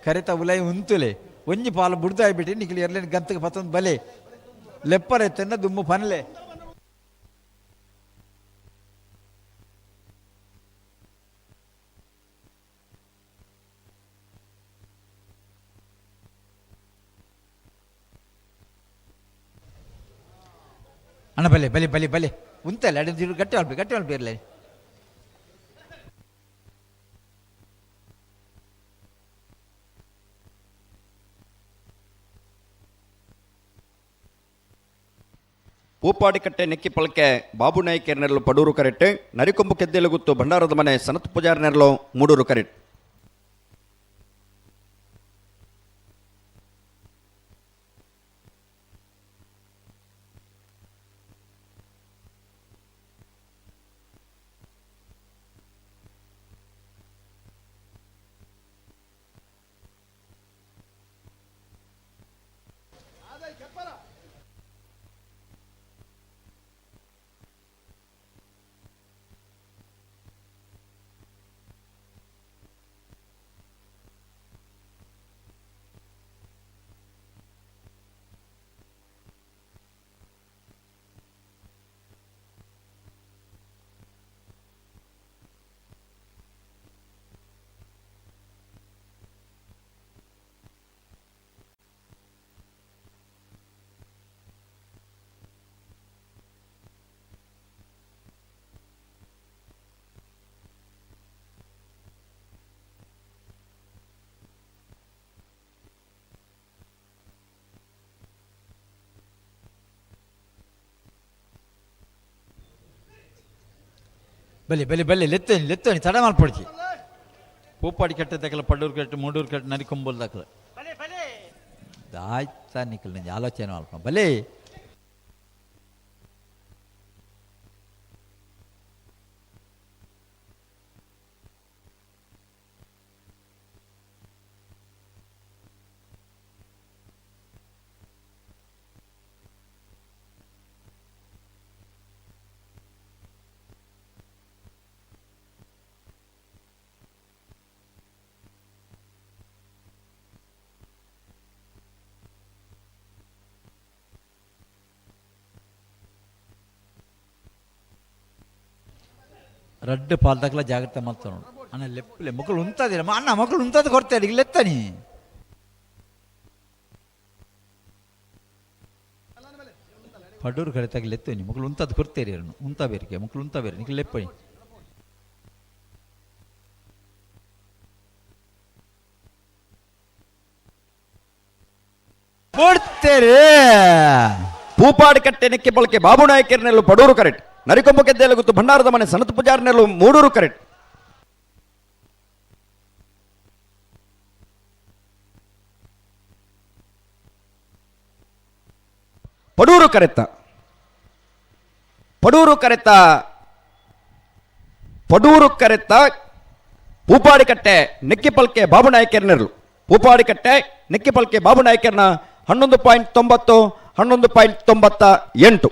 ಕರೆತ ಉಲೈ ಉಂತುಲೆ ಒಂಜಿ ಪಾಲು ಬುಡ್ದಾಯಿ ಬಿಟ್ಟು ನಿಖಿಲ್ ಎರಲೇನು ಗಂತಗೆ ಪತ್ತೊಂದು ಬಲೆ ಲೆಪ್ಪರ ಎತ್ತನ್ನ ದುಮ್ಮು ಪನ್ಲೆ ಅಣ್ಣ ಬಲೆ ಬಲೆ ಬಲೆ ಬಲೆ ಉಂತಲ್ಲ ಅಡಿ ಗಟ್ಟಿ ಮಾಡ್ಬೇರ್ಲೆ ಪೂಪಾಡಿ ಕಟ್ಟೆ ನೆಕ್ಕಿ ಪಳಕೆ ಬಾಬು ನಾಯ್ಕೆರ್ನೆರಲು ಪಡೂರು ಕರೆಟ್ ನರಿಕೊಂಬು ಕೆದ್ದೆಲುಗುತ್ತು ಭಂಡಾರದ ಮನೆ ಸನತ್ ಪೂಜಾರನೆರಲು ಮೂಡೂರು ಕರೆಟ್ ಬಲೆ ಬಲೆ ಬಲೆ ಲೆತ್ತೋನಿ ತಡ ಮಲ್ಪಡ್ಚಿ ಪೂಪಾಡಿ ಕಟ್ಟೆ ತಕಲ ಪಡ್ಡೂರು ಕಟ್ಟೆ ಮೂಡೂರು ಕಟ್ಟೆ ನರಿಕೊಂಬಲ್ ತಕಲ ಆಯ್ತಾ ನಿಖಲ್ ನಿಂಗೆ ಆಲೋಚನೆ ಅಲ್ಪ ಬಲೆ ರಡ್ಡು ಪಾಲ್ದಾಗಲ ಜಾಗ್ರತೆ ಮಾಡ್ತಾನೆ ನೋಡು ಅಣ್ಣ ಲೆಪ್ಪಲೆ ಮಕ್ಕಳು ಉಂತದಿಲ್ಲ ಅಣ್ಣ ಮಕ್ಕಳು ಉಂತದ್ದು ಕೊಡ್ತಾರೆ ಈಗ ಲೆತ್ತಾನಿ ಪಡೂರು ಕಡೆ ಲೆತ್ತನಿ ಮಕ್ಕಳು ಉಂತದ್ದು ಕೊಡ್ತೇರಿ ಉಂತ ಬೇರೆ ಮಕ್ಕಳು ಉಂತ ಬೇರೆ ನಿಖಿಲ್ ಲೆಪ್ಪನಿ ಕೊಡ್ತೇರಿ ಪೂಪಾಡಿ ಕಟ್ಟೆ ನೆಕ್ಕೆ ಬಳಕೆ ಬಾಬು ನಾಯಕರ್ನೆಲ್ಲು ಪಡೂರು ಕರೆಕ್ಟ್ ನರಿಕೊಂಬ ಗೆದ್ದೆಲ್ಲ ಗೊತ್ತು ಭಂಡಾರದ ಮನೆ ಸನತ್ ಪೂಜಾರ್ನೆಲ್ಲು ಮೂಡೂರು ಕರೆಕ್ಟ್ ಪಡೂರು ಕರೆತ್ತ ಪೂಪಾಡಿ ಕಟ್ಟೆ ನೆಕ್ಕಿಪಲ್ಕೆ ಬಾಬು ನಾಯಕರ್ನೆಲ್ಲು ಪೂಪಾಡಿ ಕಟ್ಟೆ ನೆಕ್ಕಿಪಲ್ಕೆ ಬಾಬು ನಾಯಕರ್ನ 11.90 11.98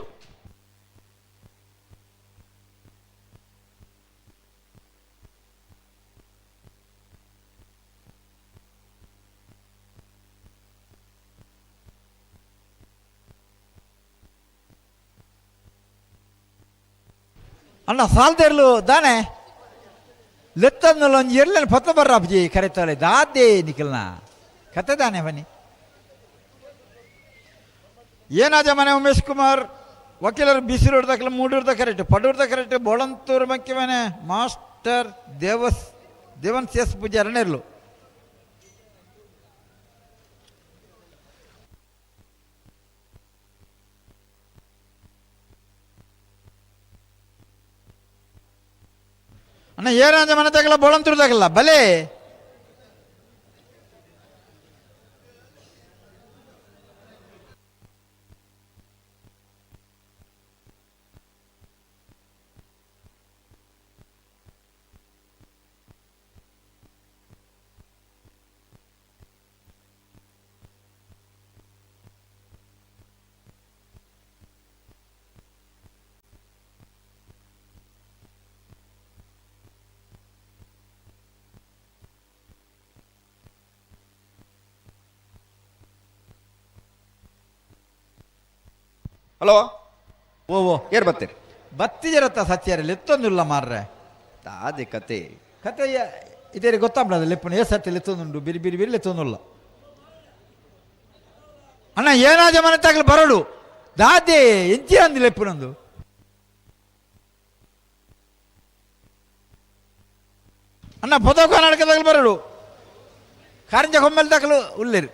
ಅಣ್ಣ ಸಾಲ್ದೇರ್ಲು ದಾನೆ ಲೆತ್ತನ್ನಲ್ಲ ಒಂದು ಎರ್ಲೇನು ಪತ್ತ ಬರ್ರಾಪ್ಜಿ ಕರೆತಾಳೆ ದಾದೆ ನಿಖಿಲ್ನ ಕತೆ ದಾನೆ ಬನ್ನಿ ಏನಾದ ಮನೆ ಉಮೇಶ್ ಕುಮಾರ್ ವಕೀಲರು ಬಿಸಿಲೂರ್ದಕ್ಕಲ್ಲ ಮೂಡೂರ್ದ ಕರೆಕ್ಟ್ ಪಡೂರ್ದ ಕರೆಕ್ಟ್ ಬೋಳಂತೂರು ಮಕ್ಕಿ ಮನೆ ಮಾಸ್ಟರ್ ದೇವನ್ ಎಸ್ ಪೂಜಾರನೆರ್ಲು ಅಣ್ಣ ಏನಾದ ಮನೆ ತಗಲ್ಲ ಬೋಳಂತೂರ್ದಾಗಲ್ಲ ಬಲೆ ಹಲೋ ಓ ಏರ್ ಬತ್ತೀರಿ ಬತ್ತಿದಿರತ್ತ ಸತ್ಯಾರಲ್ಲಿ ಎತ್ತೊಂದಿಲ್ಲ ಮಾರ್ರೆ ಅದೇ ಕತೆ ಇದೇ ಗೊತ್ತಾಗ್ಬಿಡದ ಲೆಪ್ಪನ ಸತ್ಯ ಲೆತ್ತೊಂದುಂಡು ಬಿರಿ ಬಿರಿ ಬಿರಿ ಲೆತ್ತೊಂದಿಲ್ಲ ಅಣ್ಣ ಏನಾದ ಮನೆ ತಗಲು ಬರಡು ದಾದೆ ಎಂಚಿ ಅಂದಿ ಲೆಪ್ಪನೊಂದು ಅಣ್ಣ ಪೊದ ಕರ್ನಾಟಕದಾಗಲು ಬರಡು ಕಾರಿಂಜ ಕೊಮ್ಮೆಲ್ ತಗಲು ಉಳ್ಳೇರು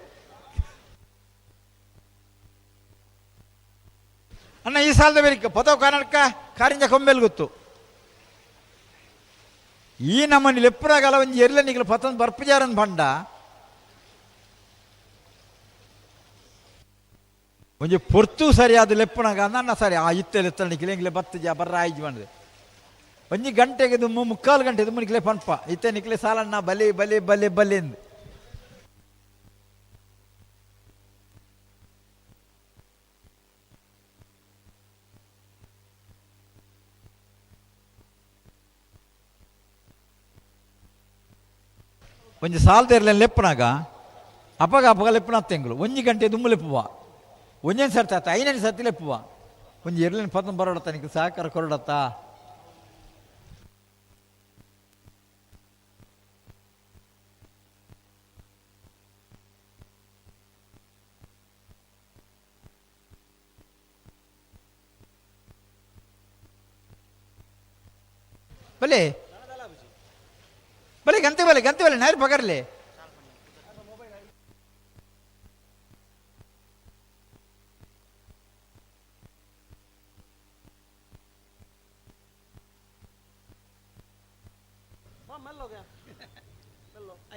ಅಣ್ಣ ಈ ಸಾಲದ ಬೇರಿಕ ಪೊದವ ಕರ್ನಾಟಕ ಕಾರಿಂಜ ಕೊಂಬೆಲ್ ಗೊತ್ತು ಈ ನಮ್ಮನಿ ಲೆಪ್ಪನಾಗಲ್ಲ ಒಂಜಿ ಎರ್ಲೆ ನಿಗಲು ಪತಂದು ಬರ್ಪಜಾರನ್ ಬಂಡ ಒಂಜಿ ಪೊರ್ತು ಸರಿಯಾದ ಲೆಪ್ಪನಾಗ ನನ್ನ ಸರಿ ಆ ಇತ್ತೆ ಲೆತ್ತ ನಿಖಿಲೆ ಇಂಗ್ಲೆ ಬತ್ತಜ ಬರ್ರ ಆಯ್ಜಿ ಬಂದ್ರೆ ಒಂಜಿ ಗಂಟೆಗೆ ಮುಕ್ಕಾಲು ಗಂಟೆ ನಿಕ್ಲೆ ಪನ್ಪ ಇತ್ತೆ ನಿಕ್ಲೆ ಸಾಲಣ್ಣ ಬಲೆ ಬಲೆ ಬಲೆ ಬಲೆ ಎಂದು ಒಂಜಿ ಸಾಲ್ದೇರ್ಲೆ ಲೆಪ್ಪನಾಗ ಅಪಗ ಲೆಪ್ಪನ ತೆಂಗಳು ಒಂಜಿ ಗಂಟೆ ದುಮ್ಮು ಲೆಪ್ಪುವ ಒಂಜೇನು ಸರ್ತಿ ಆತ ಐನೇನು ಸರ್ತಿ ಲೆಪ್ಪುವ ಒಂಜಿ ಎರ್ಲಿನ ಪತನ ಬರೋಡತ್ತ ನಿಕ್ಕೆ ಸಹಕಾರ ಕೊರಡತ್ತ ಬಲೆ ಬಲೆ ಗಂತೆ ಬಲೆ ನಾರು ಪಗರ್ಲೆ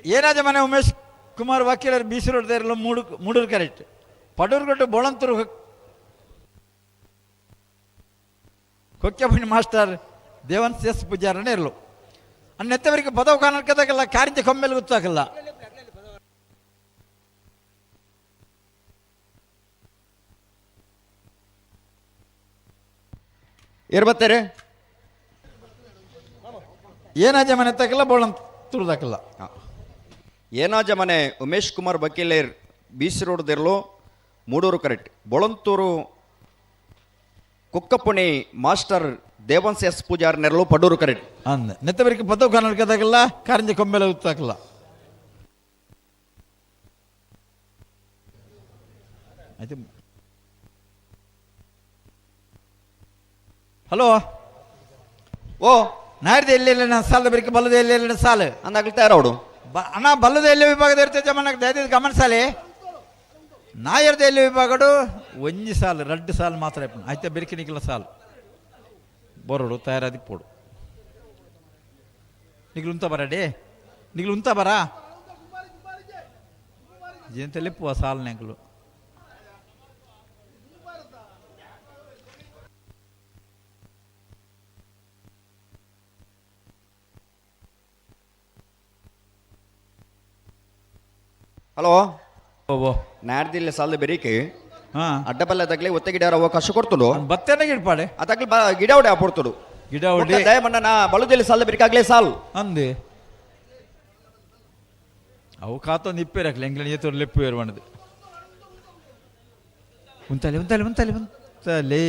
ಏನಾದ ಮನೆ ಉಮೇಶ್ ಕುಮಾರ್ ವಕೀಲರು ಬೀಸರೋಡ್ದಿರಲು Moodur correct ಪಡೂರುಗೊಟ್ಟು Bolantur ಕೊಕ್ಕೆಪಣಿ master Devan S ಪೂಜಾರನೇ ಇರಲು ಅನ್ನೆತ್ತವರಿಗೆ ಪದವು ಕಾಣಕದಾಗಲ್ಲ ಕಾರಿಂಚ ಕೊಮ್ಮೆಲೆ ಗೊತ್ತಾಗಲ್ಲ ಇರ್ಬತ್ತೇರೆ ಏನಾಜ ಮನೆ ತಕ್ಕಲ್ಲ ಬೋಳಂತೂರು ತಕ್ಕಲ್ಲ ಏನಾಜ ಮನೆ ಉಮೇಶ್ ಕುಮಾರ್ ವಕೀಲೇರ್ ಬೀಸಿ ರೋಡ್ದಿರಲು ಮೂಡೂರು ಕರೆಕ್ಟ್ ಬೊಳಂತೂರು ಕುಕ್ಕಪುಣಿ ಮಾಸ್ಟರ್ ದೇವನ್ಸ್ ಎಸ್ ಪೂಜಾರ್ ನೆರಳು ಪಡೂರು ಕರೆಕ್ಟ್ ಅಂದ ನೆತ್ತವರಿಗೆ ಪದವು ಕಾಣಕದಾಗಲ್ಲ ಕಾರಿಂಚ ಕೊಮ್ಮೆಲೆ ಗೊತ್ತಾಗಲ್ಲ ಆಯ್ತು. ಹಲೋ ಓ ನಾಯ್ದು ಎಲ್ಲೆಲ್ಲ ಸಾಲ ಬರೀಕ ಬಲ್ಲದ ಎಲ್ಲೆಲ್ಲ ಸಾಲು ಅಂದಾಗ್ಲಿ ತಯಾರವಡು ಅಣ್ಣ ಬಲ್ಲದ ಎಲ್ಲಿ ವಿಭಾಗದ ಇರ್ತೈತೆ ಮನಕ್ಕೆ ದಯದ ಗಮನ ಸಾಲಿ ನಾಯರ್ದ ಎಲ್ಲಿ ವಿಭಾಗಡು ಒಂಜಿ ಸಾಲು 2 ಸಾಲು ಮಾತ್ರ ಆಯ್ತಾ ಬೆರಿಕಿನಿಕ್ಕಿಲ್ಲ ಸಾಲು ಬರೋಡು ತಯಾರಾದಿ ಪೋಡು ನಿಗ್ಲು ಉಂತ ಬರಡಿ ನಿಗ್ಲು ಉಂತ ಬರ ಜೇಂತಲ್ಲಿ ಪುವ ಸಾಲು ನೆಗ್ಲು ಹಲೋ ಓ ನಾಡ್ದಿಲ್ಲ ಸಾಲ ಬೆರೀಕೆ ಅಡ್ಡಬಲ್ಲ ತಗ್ಲಿ ಒತ್ತೆ ಗಿಡ ಅವಕಾಶ ಕೊಡ್ತುಡು ಬತ್ತೇನೆ ಗಿಡಪಾಡೆ ಅದಾಗ್ಲಿ ಗಿಡ ಹೊಡೆ ಅಪ್ಪಡ್ತುಡು ಗಿಡ ಹೊಡೆ ದಯಮಣ್ಣ ನಾ ಬಳುದಲ್ಲಿ ಸಾಲ ಬೆರಿಕಾಗ್ಲೇ ಸಾಲ್ ಅಂದೆ ಅವು ಕಾತೊಂದು ಇಪ್ಪೇರಾಕ್ಲಿ ಎಂಗ್ಲ ಏತೋರು ಲೆಪ್ಪು ಏರ್ವಣದು ಉಂತಲೆ ಉಂತಲೆ ಉಂತಲೆ ಉಂತಲೆ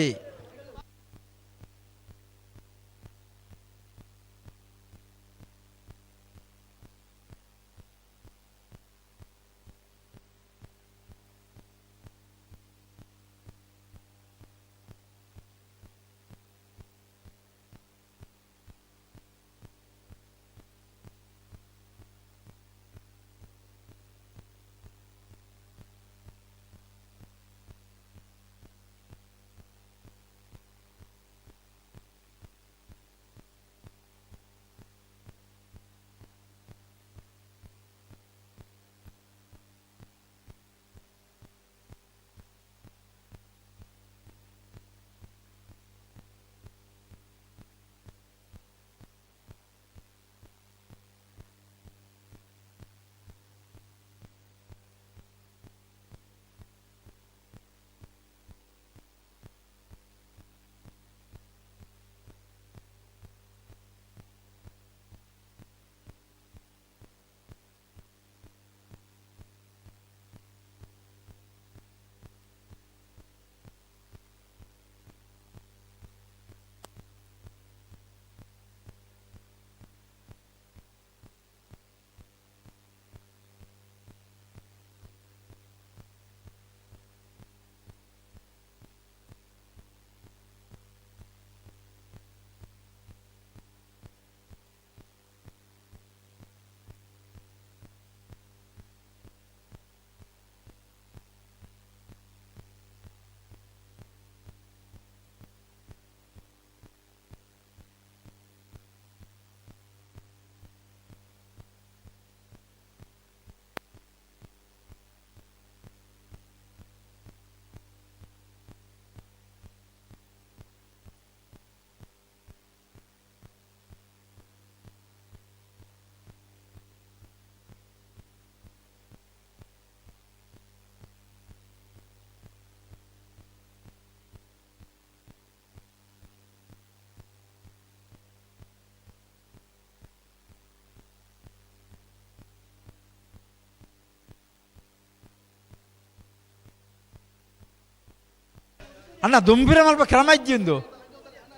ಅಣ್ಣ ದುಂಬಿರ ಮಲ್ಪ ಕ್ರಮ ಇಜ್ಜಿಂದು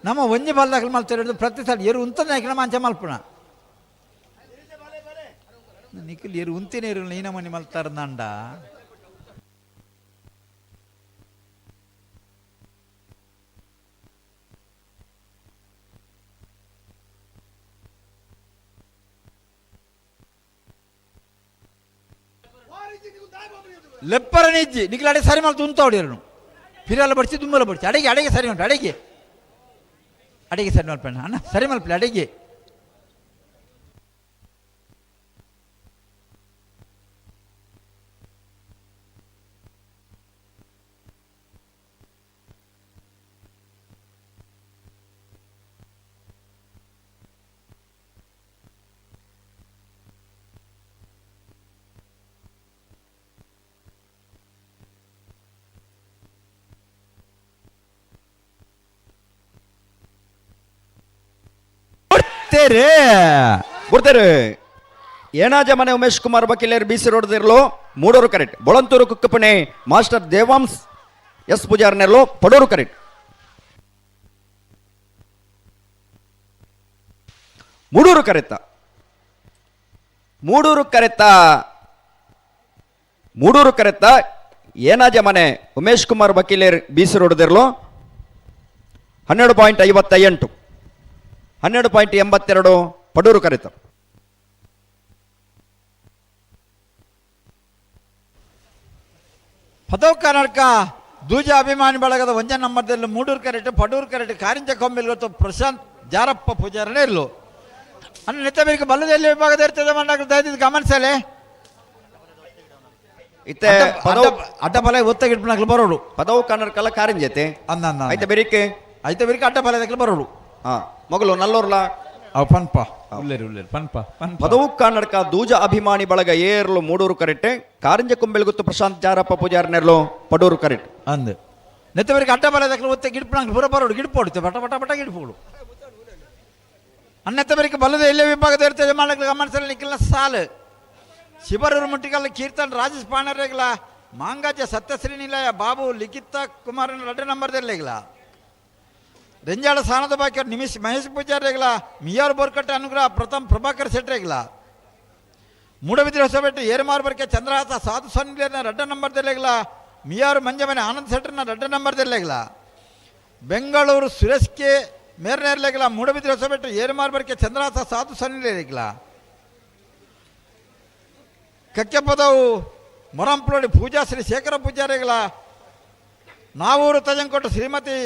ನಮ್ಮ ಒಂಜಿ ಬಲ್ದಾಗಲು ಮಲ್ತಾರೆ ಪ್ರತಿ ಸಲ ಏರು ಉಂತದ ನಾಯಕನ ಮಂಚ ಮಲ್ಪಣ ನಿಖಿಲ್ ಏರು ಉಂತಿನ ಏರು ನೀನ ಮನಿ ಮಲ್ತಾರ ನಂಡ ಲೆಪ್ಪರ ನಿಜ್ಜಿ ನಿಖಿಲ್ ಅಡೆ ಸರಿ ಮಲ್ತು ಉಂತ ಹೊಡಿಯರು ಫಿರಲ್ಲ ಬಡಿಸಿ ದುಂಬಲ ಬಡಿಸಿ ಅಡೆಗೆ ಸರಿ ಮಲ್ಪೆ ಅಡೆಗೆ ಸರಿ ಮಲ್ಪಣ್ಣ ಅಣ್ಣ ಸರಿ ಮಲ್ಪೆ ಅಡೆಗೆ ಬರ್ತೀರಿ ಬರ್ತಾರೆ. ಏನಾಜ ಮನೆ ಉಮೇಶ್ ಕುಮಾರ್ ಬಕೀಲೇರ್ ಬಿಸಿ ರೋಡ್ದಿರ್ಲು ಮೂಡೂರು ಕರೆಕ್ಟ್. ಬೊಳಂತೂರು ಕುಕ್ಕಪಣೆ ಮಾಸ್ಟರ್ ದೇವಾಂಶ್ ಎಸ್ ಪೂಜಾರ್ನೆರ್ಲು ಪಡೂರು ಕರೆಕ್ಟ್. ಮೂಡೂರು ಕರೆತ್ತ ಏನಾಜ ಮನೆ ಉಮೇಶ್ ಕುಮಾರ್ ಬಕೀಲೇರ್ ಬಿಸಿ ರೋಡ್ದಿರ್ಲು 12.58 12.82 ಪಡೂರು ಕರೆತ. ಪದವ್ ಕರ್ನಾಟಕ ದೂಜ ಅಭಿಮಾನಿ ಬಳಗದ ಒಂದೇ ನಂಬರ್ದಲ್ಲಿ ಮೂಡೂರು ಕರೆಕ್ಟ್ ಪಡೂರು ಕರೆಕ್ಟ್ ಕಾರಿಂಜ ಕೊಂಬಿಲ್ ಗೊತ್ತು ಪ್ರಶಾಂತ್ ಜಾರಪ್ಪ ಪೂಜಾರನೇ ಇರ್ಲು ಅನ್ನ ನೆತ್ತಬೇರಿಗೆ ಬಲ್ಲದಲ್ಲಿ ವಿಭಾಗದ ಇರ್ತದೆ ದಯವಿಟ್ಟು ಗಮನಿಸಲೆ ಇತ್ತೆ ಅಡ್ಡಬಲ ಒತ್ತಾಗಿಡ್ಬಿನಾಗ್ಲು ಬರೋರು ಪದವು ಕನ್ನಡಕಲ್ಲ ಕಾರಿಂಜತೆ ಅನ್ನ ಐತೆ ಬೆರಿಕೆ ಅಡ್ಡಬಲದಾಗ್ಲು ಬರೋರು ಮಗಳು ನಲ್ಲೋರ್ಲ ಪನ್ಪ ಪನ್ಪ ಪದವು ಕನ್ನಡಕ ದೂಜ ಅಭಿಮಾನಿ ಬಳಗ ಏರ್ಲು ಮೂಡೂರು ಕರೆಕ್ಟೆ ಕಾರಿಂಜ ಕೊಂಬೆಲ್ಗುತ್ತು ಪ್ರಶಾಂತ್ ಜಾರಪ್ಪ ಪೂಜಾರ್ನೆರ್ಲು ಪಡೂರು ಕರೆಕ್ಟ್ ಅಂದು ನೆತ್ತಬೇರಿಗೆ ಅಡ್ಡಬಲದಾಗ್ಲು ಒತ್ತೆ ಗಿಡ್ಬಿನಾಗ್ಲು ಬರೋ ಬರೋಡು ಗಿಡ್ಪೋಡುತ್ತೆ ಬಟ ಬಟ ಬಟ ಗಿಡ್ಪೋಡು ಅನ್ನೆತ್ತಬೇರಿಗೆ ಬಲ್ಲದ ಎಲ್ಲೇ ವಿಭಾಗದ ಇರ್ತದೆ ಮಾಡಕ್ಕೆ ಗಮನಿಸಲು ನಿಖಿಲ ಸಾಲು ಶಿಬರೂರು ಮುಟ್ಟಿಗಲ್ಲ ಕೀರ್ತನ್ ರಾಜೇಶ್ ಪಾಣರೇಗ್ಲ ಮಾಂಗಾಜ ಸತ್ಯಶ್ರೀ ನಿಲಯ ಬಾಬು ಲಿಖಿತ ಕುಮಾರನ 2 ನಂಬರ್ದಲ್ಲೇಗ್ಲ ರೆಂಜಾಳ ಸಾನದ ಬಾಕಿ ಮಹೇಶ್ ಪೂಜಾರೇಗ್ಲ ಮಿಯಾರ್ ಬೋರ್ಕಟ್ಟೆ ಅನುಗ್ರಹ ಪ್ರಥಮ್ ಪ್ರಭಾಕರ್ ಶೆಟ್ರೇಗ್ಲ ಮೂಡಬಿದ್ರಿ ಹೊಸಬೆಟ್ಟು ಏರುಮಾರು ಬರ್ಕೆ ಚಂದ್ರಹಾಸ ಸಾಧು ಸನ್ನಿಲಿಯನ್ನ 2 ನಂಬರ್ದಲ್ಲೇಗ್ಲ ಮಿಯಾರು ಮಂಜಮನೆ ಆನಂದ್ ಶೆಟ್ರನ್ನ 2 ನಂಬರ್ದಲ್ಲೇಗ್ಲ ಬೆಂಗಳೂರು ಸುರೇಶ್ ಕೆ ಮೇರ್ನೇರ್ಲೇಗ್ಲ ಮೂಡಬಿದ್ರಿ ಹೊಸಬೆಟ್ಟು ಏರುಮಾರು ಬರ್ಕೆ ಚಂದ್ರಹಾಸ ಸಾಧು ಸನ್ನಿಲಿಯಗ್ಲ ಕಕ್ಕೆ ಪದವು ಮೊರಂಪ್ಲೋಡಿ ಪೂಜಾ ಶ್ರೀ ಶೇಖರ ಪೂಜಾರಿಗಳ ನಾವೂರು ತಜಂಕೋಟು ಶ್ರೀಮತಿ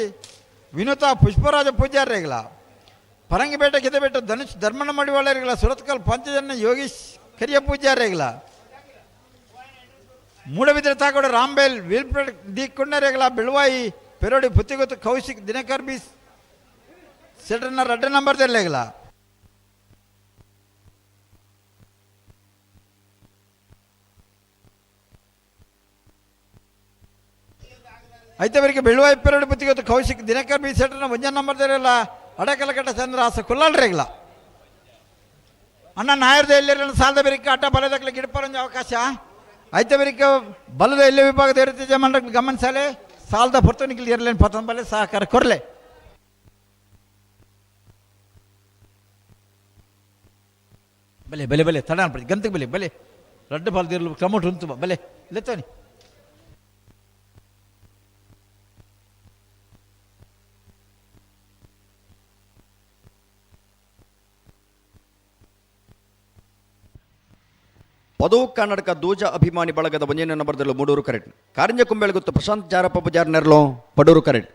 ವಿನುತಾ ಪುಷ್ಪರಾಜ ಪೂಜಾರಿಗಳ ಪರಂಗಿಪೇಟೆ ಗೆದ್ದಬೇಟ ಧನುಷ್ ಧರ್ಮಣ್ಣ ಮಡಿವಾಳರಿಗಳ ಸುರತ್ಕಲ್ ಪಂಚಜನ್ಯ ಯೋಗೀಶ್ ಕರಿಯ ಪೂಜಾರಿಗಳ ಮೂಡಬಿದ್ರೆ ತಾಕೋಡ ರಾಂಬೇಲ್ ವೀಲ್ಪೇಟ್ ಡಿ ಕುಂಡರಿಗಳ ಬೆಳವಾಯಿ ಪೆರೋಡಿ ಪುತ್ತಿಗೊತ್ತು ಕೌಶಿಕ್ ದಿನಕರ್ ಬಿ ಸೆಟ್ರನ್ನ 2 ನಂಬರ್ದಲ್ಲೇಗಳ ಐತವರಿಗೆ ಬೆಳುವಾಯಿ ಪೆರಡು ಬುತ್ತಿಗೊತ್ತು ಕೌಶಿಕ್ ದಿನಕರ್ ಬಿ ಸೆಟ್ರನ್ನ 1 ನಂಬರ್ದಲ್ಲ ಅಡಕಲಕಟ್ಟ ಚಂದ್ರಹಾಸ ಕುಲ್ಲಾಳ್ರೇಗ್ಲ ಅಣ್ಣ ನಾಯರ್ದ ಎಲ್ಲರ ಸಾಲದ ಬೆರಿಕೆ ಅಡ್ಡ ಬಲದಕ್ಕೆ ಗಿಡಪರಂಜ ಅವಕಾಶ ಐತವರಿಗೆ ಬಲದ ಎಲ್ಲ ವಿಭಾಗದ ಇರುತ್ತೆ ಮಂಡಕ್ಕೆ ಗಮನಿಸಲೆ ಸಾಲದ ಪರ್ತನಿಗೆ ಇರಲೇನು ಪತನ ಬಲೆ ಸಹಕಾರ ಕೊರಲೆ ಬಲೆ ಬಲೆ ಬಲೆ ತಡ ಅನ್ಪಡಿ ಗಂತಕ್ಕೆ ಬಲೆ ಬಲೆ ರಡ್ಡು ಬಾಲ್ದಿರಲು ಟೊಮೊಟೊ ಉಂಟು ಬಲೆ ಲೆತ್ತವನಿ ಪದವು ಕನ್ನಡಕ ದೂಜ ಅಭಿಮಾನಿ ಬಳಗದ 1 ನಂಬರ್ದಲ್ಲೂ ಮೂಡೂರು ಕರೆಕ್ಟ್. ಕಾರಿಂಜ ಕುಂಬೆಳಗುತ್ತು ಪ್ರಶಾಂತ್ ಜಾರಪ್ಪ ಪೂಜಾರ್ನೆರ್ಲು ಪಡೂರು ಕರೆಕ್ಟ್.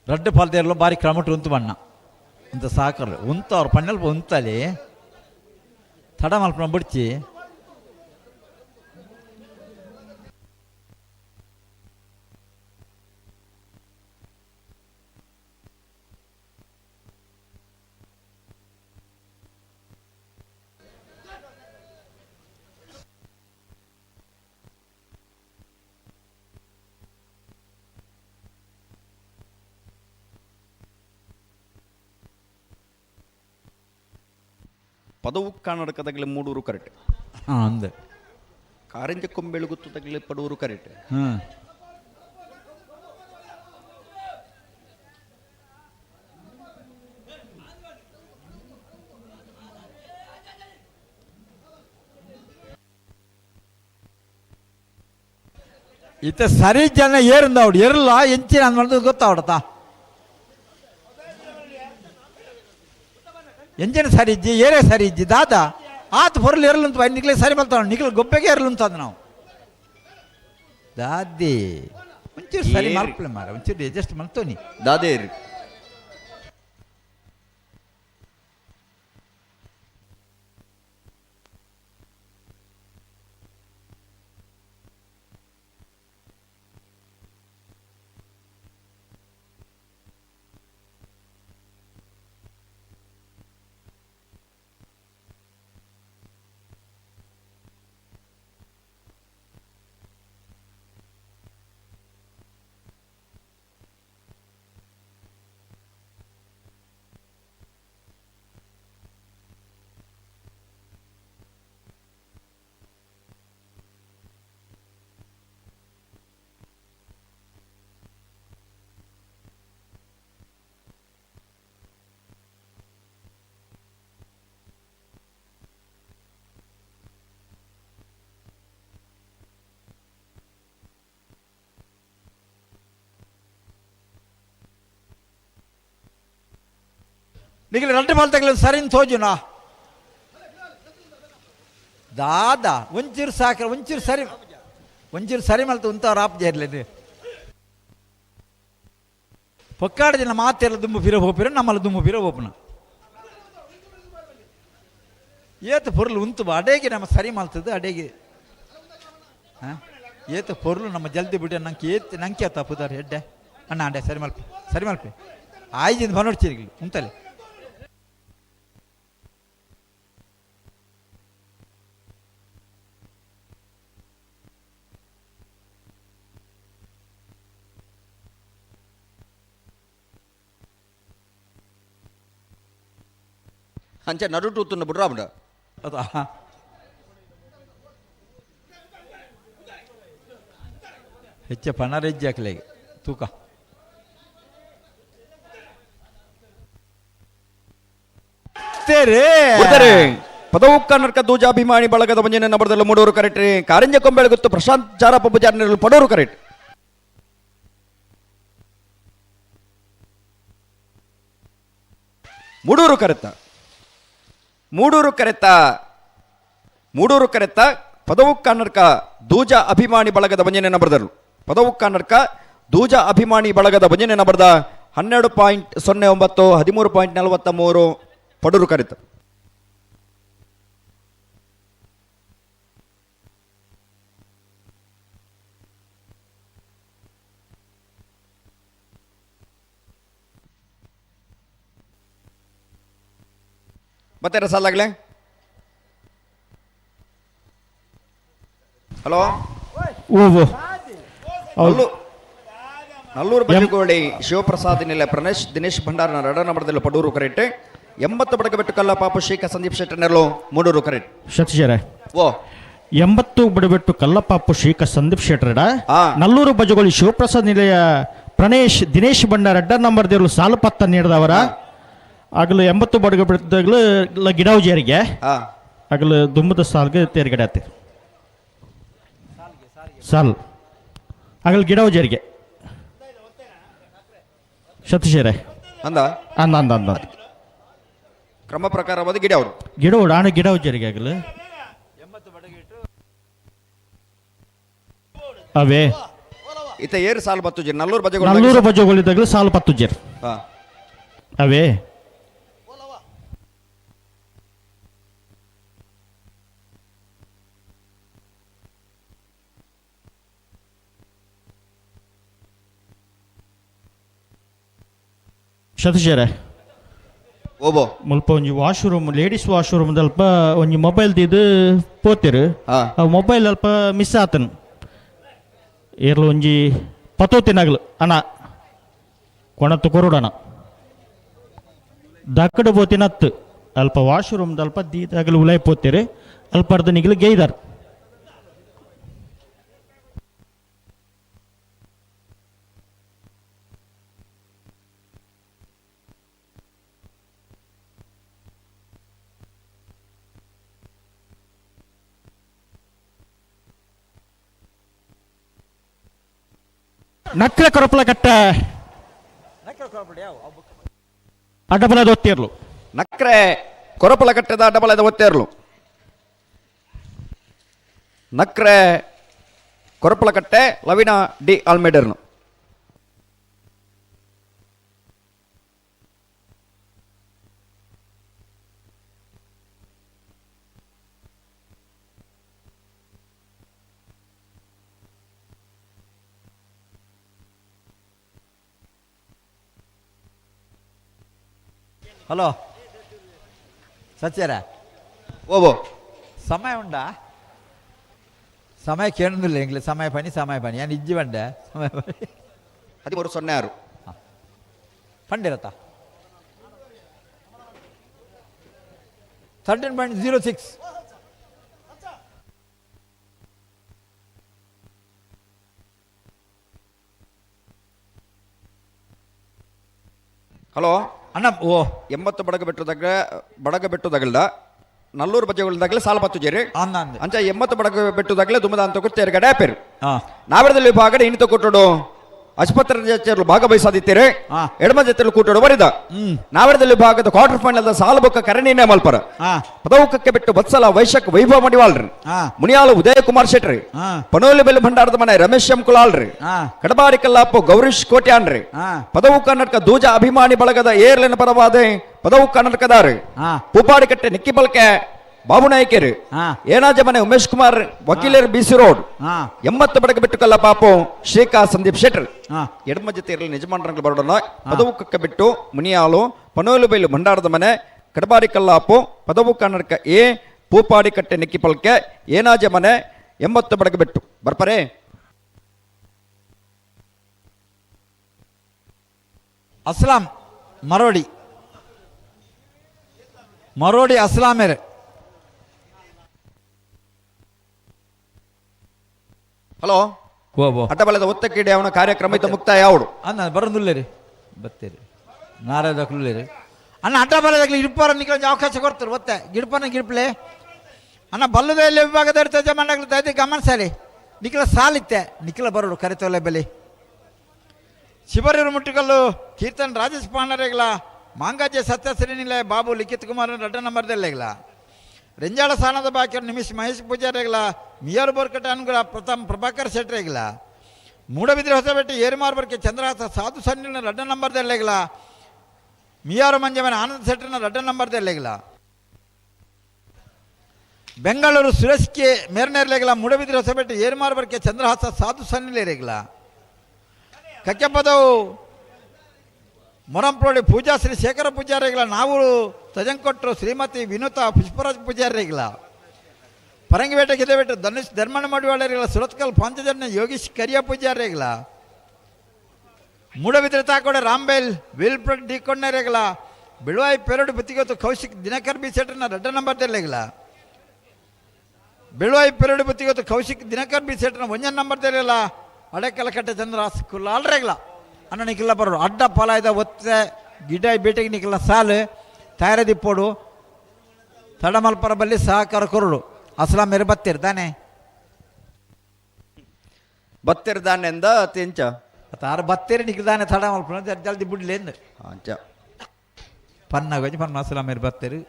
ರಡ್ಡು ಪಾಲ್ದೇರ್ಲು ಬಾರಿ ಕ್ರಮಟ್ಟು ಉಂತು ಬಣ್ಣ ಅಂತ ಸಾಕರು ಉಂತು ಅವ್ರು ಪಣ್ಣಲ್ಪ ಉಂತಲಿ ತಡ ಮಲ್ಪನ ಬಿಡ್ಚಿ ಪದವು ಕನ್ನಡಕದಾಗಲೇ ಮೂಡೂರು ಕರೆಕ್ಟ್. ಅಂದೆ ಕಾರಿಂಜ ಕೊಂಬೆಳುಗುತ್ತದಾಗಲೇ ಪಡೂರು ಕರೆಕ್ಟ್. ಇತ್ತ ಸರಿ ಜನ ಏರುಂದವಡು ಎರಲ್ಲ ಎಂಚಿನ ಅಂದ್ ಗೊತ್ತಾವಡತಾ ಎಂಜಿನ ಸರಿ ಇಜ್ಜಿ ಏರೇ ಸರಿ ಇಜ್ಜಿ ದಾದ ಆತ ಹೊರಲು ಎರಲಂತ ನಿಕ್ಲೆ ಸರಿ ಬರ್ತಾವ ನಿಕ್ಲೆ ಗೊಬ್ಬೆಗೆ ಎರಲಂತಂದು ನಾವು ದಾದಿ ಒಂಚೂರು ಸರಿ ಮಲ್ಪಲೆ ಮಾರ, ಒಂಚೂರು ಅಡ್ಜಸ್ಟ್ ಮಲ್ತೋನಿ ದಾದೇರಿ. ನಿಖಿಲ್ ರಡ್ಡೆ ಮಾಲ್ತಗಲ ಸರಿನ್ ತೋಜುನಾ ದಾದಾ ಒಂಚೂರು ಸಾಕ್ರ ಒಂಚೂರು ಸರಿ ಮಲ್ತು ಉಂತ ರಾಪ್ ಜೇರ್ಲೆ ಪಕ್ಕಾಡ ದಿನ ಮಾತೆಲ್ಲ ದುಂಬು ಫಿರ ಹೋಪಿರ ನಮ್ಮಲ್ಲ ದುಂಬು ಫಿರ ಹೋಪನ ಏತ ಪೊರ್ಲು ಉಂತು ಅಡೇಗೆ ನಮ್ಮ ಸರಿ ಮಲ್ತದ್ದು ಅಡೇಗೆ ಏತ ಪೊರ್ಲು ನಮ್ಮ ಜಲ್ದಿ ಬಿಡ ನಂಗೆ ತಪ್ಪುದಾರ ಹೆಡ್ಡೆ ಅಣ್ಣ ಅಂಡೆ ಸರಿ ಮಲ್ಪೆ ಆಯ್ಜಿಂದ ಬನೋಡ್ಚಿರ್ಗಿಲ್ಲ ಉಂತಲೆ ಅಂಚ ನಡುಟೂತುನ್ನ ಬಿಡ್ರಾಬಿಡ ಅದಾ ಹೆಚ್ಚ ಪಣರೆಜ್ಜಿ ಹಾಕ್ಲೆಗೆ ತೂಕ ಪದವು ಕನ್ನಡಕ ದೂಜಾಭಿಮಾನಿ ಬಳಗದ ಮುಂಜಾನೆ ನಂಬರ್ದಲ್ಲಿ ಮೂಡೂರು ಕರೆಕ್ಟ್ ಕಾರಂಜ ಕೊಂಬೆಳೆ ಗೊತ್ತು ಪ್ರಶಾಂತ್ ಜಾರಪ್ಪ ಪೂಜಾರಿ ಪಡೋರು ಕರೆಕ್ಟ್ ಮೂಡೂರು ಕರೆತ್ತ ಪದವು ಕನ್ನಡಕ ದೂಜ ಅಭಿಮಾನಿ ಬಳಗದ ಮುಂಜಾನೆ ನಂಬರ್ದರು ಪದವು ಕನ್ನಡಕ ದೂಜ ಅಭಿಮಾನಿ ಬಳಗದ ಮುಂಜಾನೆ ನಂಬರ್ದ 12.09 13.43 ಪಡೂರು ಕರೆತ್ತ ಮತ್ತೆ ರಸಾಲಾಗ್ಲೆ ಹಲೋ ನಲ್ಲೂರು ಬಜಗೋಳಿ ಶಿವಪ್ರಸಾದ್ ನಿಲ ಪ್ರಣೇಶ್ ದಿನೇಶ್ ಭಂಡಾರನ ರಡ ನಂಬರ್ದಲ್ಲಿ ಪಡೂರು ಕರೆಕ್ಟ್ 80 ಬಡಗಬೆಟ್ಟು ಕಲ್ಲ ಪಾಪು ಶೇಖ ಸಂದೀಪ್ ಶೆಟ್ಟರ್ನೆರಳು ಮೂಡೂರು ಕರೆಕ್ಟ್ ಸತೀಶರೇ ಓ 80 ಬಡಬೆಟ್ಟು ಕಲ್ಲಪಾಪು ಶ್ರೀಕ ಸಂದೀಪ್ ಶೆಟ್ಟರಡ ನಲ್ಲೂರು ಬಜಗೋಳಿ ಶಿವಪ್ರಸಾದ್ ನಿಲಯ ಪ್ರಣೇಶ್ ದಿನೇಶ್ ಭಂಡಾರ ರಡ್ಡ ನಂಬರ್ದಿರಲು ಸಾಲು ಪತ್ತ ನೀಡಿದವರ ಆಗಲು 80 ಬಡಗ ಬಿಡ್ದಾಗಲು ಗಿಡಾವುಜಿಯರಿಗೆ ಆಗಲು ದುಂಬದ ಸಾಲ್ಗೆ ತೇರ್ಗಡೆ ಆತ ಸಾಲ್ ಆಗಲು ಗಿಡಾವುಜಿಯರಿಗೆ ಸತೀಶರೇ ಅಂದ ಅಂದ ಅಂದ ಅಂದ ಕ್ರಮ ಪ್ರಕಾರವಾದ ಗಿಡ ಅವರು ಗಿಡೋಡು ಆಣ ಗಿಡಾವುಜಿಯರಿಗೆ ಆಗಲು ಅವೇ ಇತ ಏರು ಸಾಲು ಬತ್ತು ಜೀರ್ ನಲ್ಲೂರು ಬಜಗೋಳಿದಾಗಲು ಸಾಲು ಪತ್ತು ಜೀರ್ ಅವೇ ಸತೀಶರೇ ಓಬೋ ಮುಲ್ಪ ಒಂಜಿ ವಾಶ್ರೂಮ್ ಲೇಡೀಸ್ ವಾಶ್ರೂಮ್ ಅಲ್ಪ ಒಂಜಿ ಮೊಬೈಲ್ ಇದು ಪೋತಿರು ಆ ಮೊಬೈಲ್ ಅಲ್ಪ ಮಿಸ್ ಆತನು ಏರ್ಲು ಒಂಜಿ ಪತೋತಿನಾಗ್ಲು ಅಣ್ಣ ಕೊಣತ್ತು ಕೊರುಡಣ ದಕ್ಕಡ ಪೋತಿನತ್ತು ಅಲ್ಪ ವಾಶ್ರೂಮ್ ಅಲ್ಪ ದೀದಾಗಲು ಉಲಾಯ್ ಪೋತಿರು ಅಲ್ಪ ಅರ್ಧ ನಿಗಲು ಗೈದಾರ್ ನಕ್ರ ಕೊರಪಲ ಕಟ್ಟ ಅಡ್ಡಬಲದ ಒತ್ತಿರ್ಲು ನಕ್ರೆ ಕೊರಪಲ ಕಟ್ಟದ ಅಡ್ಡಬಲದ ಒತ್ತಿರ್ಲು ನಕ್ರೆ ಕೊರಪಲ ಕಟ್ಟೆ ಲವಿನಾ ಡಿ ಆಲ್ಮೇಡರ್ನು ಹಲೋ ಸತ್ಯರ ಓ ಸಮಯ ಉಂಡಾ ಸಮಯ ಕೇಳುದಿಲ್ಲ ಎಂಗ್ಲೆ ಸಮಯ ಪನಿ ಏನು ಇಜ್ಜಿ ಬಂಡೆ ಸಮಯ ಪನಿ 13-06 ಪಂಡಿರತ್ತ 13.06 ಹಲೋ ಅಣ್ಣ ಓ 80 ಬಡಗಬೆಟ್ಟುದಾಗಲ್ದ ನಲ್ಲೂರು ಬಜ್ಜೆಗಳದಾಗಲೇ ಸಾಲ ಪತ್ತು ಜೇರಿ ಅಂಚ 80 ಬಡಗಬೆಟ್ಟುದಾಗಲೇ ದುಮದ ಅಂತ ಕೊಡ್ತೇವೆ ಗಡೆ ಪೇರು ನಾವೆರದಲ್ಲಿ ವಿಭಾಗ ಇನಿತ ಕೊಟ್ಟೋಡು ಆಸ್ಪತ್ರೆ ಜೊತೆಯಲ್ಲಿ ಭಾಗವಹಿಸಾದಿತ್ತೇರೆ ಎಡಮ ಜೊತೆಯಲ್ಲಿ ಕೂಟೋಡು ಬರಿದ ನಾವೆರದಲ್ಲಿ ವಿಭಾಗದ ಕ್ವಾರ್ಟರ್ ಫೈನಲ್ ಸಾಲ ಬೊಕ್ಕ ಕರಣಿನೇ ಮಲ್ಪರ ಪದವುಕಕ್ಕೆ ಬಿಟ್ಟು ಬತ್ಸಲ ವೈಶಕ್ ವೈಭವ ಮಡಿವಾಳ್ರಿ ಮುನಿಯಾಳು ಉದಯ ಕುಮಾರ್ ಶೆಟ್ರಿ ಪನೋಲಿ ಬೆಲೆ ಭಂಡಾರದ ಮನೆ ರಮೇಶ್ ಎಂ ಕುಲಾಳ್ರಿ ಕಡಬಾರಿ ಕಲ್ಲಾಪು ಗೌರೀಶ್ ಕೋಟ್ಯಾನ್ರಿ ಪದವು ಕರ್ನಾಟಕ ದೂಜ ಅಭಿಮಾನಿ ಬಳಗದ ಏರ್ಲಿನ ಪರವಾದ ಪದವು ಕರ್ನಾಟಕದಾರಿ ಪೂಪಾಡಿ ಕಟ್ಟೆ ನಿಕ್ಕಿ ಬಲ್ಕೆ ಬಾಬು ನಾಯ್ಕರು ಏನಾಜ ಮನೆ ಉಮೇಶ್ ಕುಮಾರ್ ವಕೀಲರು ಬಿಸಿ ರೋಡ್ 80 ಬಡಗ ಬಿಟ್ಟು ಕಲ್ಲ ಪಾಪು ಶ್ರೀಕಾ ಸಂದೀಪ್ ಶೆಟ್ರ್ ಎಡಮ ಜೊತೆ ಇರಲಿ ನಿಜಮಾನರಂಗ್ ಬರೋಣ ಪದವು ಕಕ್ಕ ಬಿಟ್ಟು ಮುನಿಯಾಲು ಪನೋಲು ಬೈಲು ಭಂಡಾರದ ಮನೆ ಕಡಬಾರಿ ಕಲ್ಲಾಪು ಪದವು ಕನ್ನಡಕ ಎ ಪೂಪಾಡಿ ಕಟ್ಟೆ ನಿಕ್ಕಿ ಪಲ್ಕೆ ಏನಾಜ ಮನೆ 80 ಬಡಗ ಬಿಟ್ಟು ಬರ್ಪರೆ ಅಸ್ಲಾಂ ಮರೋಡಿ ಅಸ್ಲಾಮೇರೆ ಹಲೋ ಅಡ್ಡಬಲದ ಒತ್ತಕ್ಕಿಡೆ ಅವನ ಕಾರ್ಯಕ್ರಮ ಇತ್ತು ಮುಕ್ತಾಯ ಯಾವುದು ಅಣ್ಣ ಬರೋದಿಲ್ಲರಿ ಬತ್ತೇರಿ ನಾರಾಯಣಕ್ರಿ ಅಣ್ಣ ಅಡ್ಡಬಲದಾಗಲಿ ಇಡ್ಪಾರ ನಿಖಿಲ ಅವಕಾಶ ಕೊಡ್ತಾರೆ ಒತ್ತೆ ಗಿಡ್ಪಲೆ ಅಣ್ಣ ಬಲ್ಲದಲ್ಲಿ ವಿಭಾಗದ ಇರ್ತದೆ ಮಂಡಗಳ ದಯದಿ ಗಮನಿಸಲಿ ನಿಖಿಲ ಸಾಲಿತ್ತೆ ನಿಖಿಲ ಬರೋಡು ಕರೆತೊಲೆ ಬೆಲೆ ಶಿವರೂರು ಮುಟ್ಟಿಕಲ್ಲು ಕೀರ್ತನ್ ರಾಜೇಶ್ ಪಾಂಡರೆಗಳ ಮಾಂಗಾಜೆ ಸತ್ಯಶ್ರೀನಿಲೆ ಬಾಬು ಲಿಖಿತ್ ಕುಮಾರ್ ರೆಡ್ಡ ನಂಬರ್ದಲ್ಲೆಗಳ ರೆಂಜಾಳ ಸ್ಥಾನದ ಬಾಕಿ ನಿಮಿಷ್ ಮಹೇಶ್ ಪೂಜಾರಿಗಳ ಮಿಯರ್ ಬೋರ್ಕಟ ಅನ್ಗಳ ಪ್ರಥಮ್ ಪ್ರಭಾಕರ್ ಶೆಟ್ರಿಗಳ ಮೂಡಬಿದ್ರೆ ಹೊಸಬೆಟ್ಟಿ ಏರಿಮಾರ್ ಬರ್ಕೆ ಚಂದ್ರಹಾಸ ಸಾಧು ಸಣ್ಣಿನ red ನಂಬರ್ದಲ್ಲೆಗಳ ಮಿಯಾರು ಮಂಜಮನ Anand ಶೆಟ್ರಿನ red ನಂಬರ್ದಲ್ಲೆಗಳ Bengaluru Suresh K ಮೇರ್ನೇರ್ಲೆಗಳ Moodbidri ಹೊಸಬೆಟ್ಟಿ ಏರಿಮಾರ್ Barke Chandrahasa ಸಾಧು ಸಣ್ಣಿಲೇರೆಗಳ ಕಕ್ಕೆಪದವು ಮೊರಂಪ್ರೋಡಿ ಪೂಜಾಶ್ರೀ ಶೇಖರ ಪೂಜಾರಿಗಳ ನಾವು ತಜಂಕೊಟ್ಟರು ಶ್ರೀಮತಿ ವಿನುತಾ ಪುಷ್ಪರಾಜ್ ಪೂಜಾರಿಗಳ ಪರಂಗಿಬೇಟೆ ಗೆದ್ದಬೇಟೆ ಧನುಷ್ ಧರ್ಮಣ್ಣ ಮಡಿವಾಳರಿಗಳ ಸುರತ್ಕಲ್ ಪಾಂಚಜನ್ಯ ಯೋಗೀಶ್ ಕರಿಯ ಪೂಜಾರಿಗಳ ಮೂಡಬಿದ್ರೆ ತಾಕೋಡೆ ರಾಂಬೇಲ್ ವಿಲ್ಪ್ರಡ್ ಡಿ ಕೊಂಡರೆಗಳ ಬಿಳುವಾಯಿ ಪೆರಡು ಬುತ್ತಿಗೊತ್ತು ಕೌಶಿಕ್ ದಿನಕರ್ ಬಿ ಸೆಟ್ರನ ರೆಡ್ಡ ನಂಬರ್ದಲ್ಲೆಗಳ ಬಿಳುವಾಯಿ ಪೆರಡು ಬುತ್ತಿಗೊತ್ತು ಕೌಶಿಕ್ ದಿನಕರ್ ಬಿ ಸೆಟ್ರನ ಒಂಜನ್ ನಂಬರ್ದಲ್ಲೆಲ್ಲ ಅಡೆಕಲಕಟ್ಟೆ ಚಂದ್ರ ಕುಲ್ಲಾಳ್ರೆಗಳ ಅಣ್ಣ ನಿಖಿಲ ಬರೋಡು ಅಡ್ಡ ಪಲಾಯ್ದ ಒತ್ತೆ ಗಿಡ ಬೇಟೆಗೆ ನಿಖಿಲ ಸಾಲು ತಯಾರದಿಪ್ಪೋಡು ತಡಮಲ್ಪರ ಬಲ್ಲಿ ಸಹಕಾರ ಕೊರಡು ಅಸ್ಲಾಂ ಮೇರೆ ಬತ್ತಿರ್ತಾನೆ ಬತ್ತಿರ್ದಾನೆಂದ ತೆಂಚ ತಾರ ಬತ್ತೇರಿ ನಿಖಿಲ್ದಾನೆ ತಡಮಲ್ಪನ ಜಲ್ದಿ ಬಿಡ್ಲೇಂದು ಅಂಚ ಪನ್ನಾಗೋಜಿ ಪನ್ನ ಅಸ್ಲಾಂ ಮೇರೆ ಬತ್ತೇರು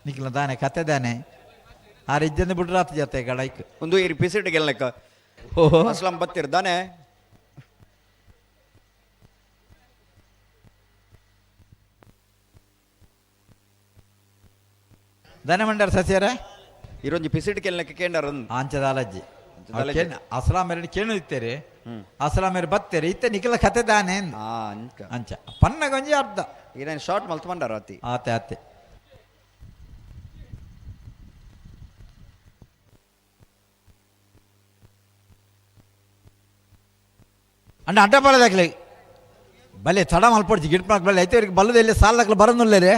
ನಿಖಿಲ ದಾನೆ ಕತೆ ದಾನೆ ಆರು ಇಜ್ಜಂದು ಬಿಡ್ರ ಆತ ಜೊತೆ ಗಡೈಕ್ ಒಂದು ಈ ಪಿಸಿಟ್ ಗೆಲ್ಲಕ್ಕ ಅಸ್ಲಾಂ ಬತ್ತಿರ್ದಾನೆ ಧನಮಂಡರ್ ಸಸ್ಯರ ಇರೊಂಜಿ ಪಿಸಿಟ್ ಕೆಲ್ನಕ್ಕೆ ಕೇಂದ್ರ ಆಂಚದಾಲಜ್ಜಿ ಅಸ್ಲಾಂ ಮೇರೆ ಕೇಳು ಇತ್ತೇರಿ ಅಸ್ಲಾಂ ಮೇರೆ ಬತ್ತೇರಿ ಇತ್ತೆ ನಿಖಿಲ ಕತೆ ದಾನೆ ಅಂಚ ಪನ್ನಗೊಂಜಿ ಅರ್ಧ ಏನೇನು ಶಾರ್ಟ್ ಮಲ್ತ್ ಮಂಡಾರ ಆತಿ ಆತೆ ಅಣ್ಣ ಅಡ್ಡ ಬರೋದಾಗ್ಲಿ ಬಲೆ ತಡ ಮಲ್ಪಡ್ತಿ ಗಿಡ ಬಲೆ ಐತೆ ಇವ್ರಿಗೆ ಬಲ್ಲದಲ್ಲಿ ಸಾಲದಾಗ್ಲಿ ಬರೋದಿಲ್ಲ ರೀ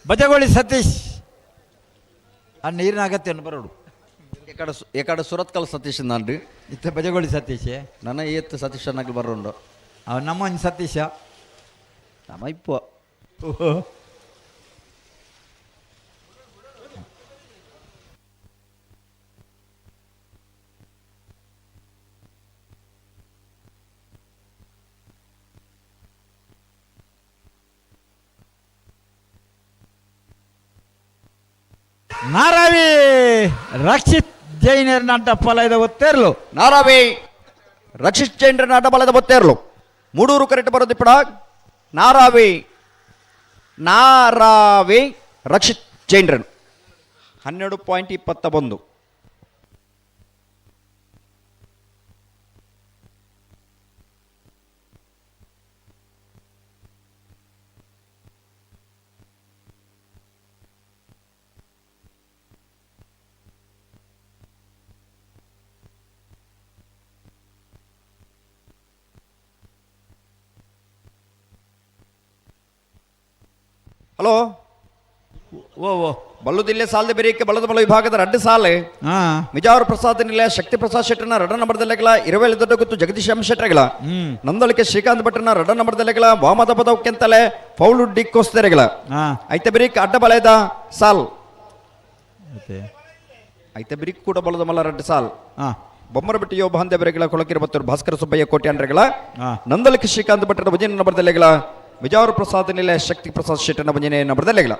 ಬಜಗೋಳಿ ಸತೀಶ್ ಆ ನೀರಿನ ಅಗತ್ಯ ಬರೋಡು ಏಕಡೆ ಸುರತ್ಕಲ್ ಸತೀಶ್ ನಾನ್ರಿ ಇತ್ತ ಬಜಗೋಳಿ ಸತೀಶ್ ನನ್ನ ಏತ್ ಸತೀಶ್ ಅನ್ನಕ್ಕೆ ಬರೋಂಡು ಅವ ನಮ್ಮ ಸತೀಶ ನಮ್ಮ ಇಪ್ಪ ನಾರಾವಿ ರಕ್ಷಿತ್ ಜೈನರ್ ನಾಟ ಫಲದ ಒತ್ತೇರ್ಲು ನಾರಾವಿ ರಕ್ಷಿತ್ ಜೈನರ್ ನಾಟ ಬಲದ ಬತ್ತೇರ್ಲು ಮೂಡೂರು ಕರೆಕ್ಟ್ ಬರೋದು ಇಪ್ಪಡ ನಾರಾವಿ ರಕ್ಷಿತ್ ಜೈನರ್ 12.21. ಹಲೋ ಓ ಬಲ್ಲುದಿಲ್ಲೇ ಸಾಲದೆ ಬೇರೆಕ್ಕೆ ಬಲ್ಲದ ಬಲ ವಿಭಾಗದ ರಡ್ಡು ಸಾಲೆ ಮಿಜಾವರ ಪ್ರಸಾದ್ ನಿಲಯ ಶಕ್ತಿ ಪ್ರಸಾದ್ ಶೆಟ್ಟರ್ನ ರಡ ನಂಬರ್ದಲ್ಲೆಗಳ ಇರವೇಳಿ ದೊಡ್ಡ ಗೊತ್ತು ಜಗದೀಶ್ ಎಂ ಶೆಟ್ಟರ್ಗಳ ನಂದೊಳಿಕೆ ಶ್ರೀಕಾಂತ್ ಭಟ್ರನ ರಡ ನಂಬರ್ದಲ್ಲೆಗಳ ವಾಮದ ಪದಕ್ಕೆಂತಲೇ ಫೌಲು ಡಿಕ್ಕೋಸ್ತೆರೆಗಳ ಐತೆ ಬಿರಿಕ್ ಅಡ್ಡ ಬಳೆದ ಸಾಲ್ ಐತೆ ಬಿರಿಕ್ ಕೂಡ ಬಲದ ಮಲ್ಲ ರಡ್ಡು ಸಾಲ್ ಬೊಮ್ಮರ ಬಿಟ್ಟು ಯೋಬ ಹಂದೆ ಬೆರೆಗಳ ಕೊಳಕಿರುವತ್ತರು ಭಾಸ್ಕರ ಸುಬ್ಬಯ್ಯ ಕೋಟೆ ಅಂಡ್ರೆಗಳ ನಂದೊಳಿಕೆ ಶ್ರೀಕಾಂತ್ ಭಟ್ರನ ಭಜನೆ ನಂಬರ್ದಲ್ಲೆಗಳ ವಿಜಾವರ ಪ್ರಸಾದ್ ನಿಲಯ ಶಕ್ತಿ ಪ್ರಸಾದ್ ಶೆಟ್ಟರ್ನ ಭಜನೆ ನಂಬರ್ದಲ್ಲೆಗಳ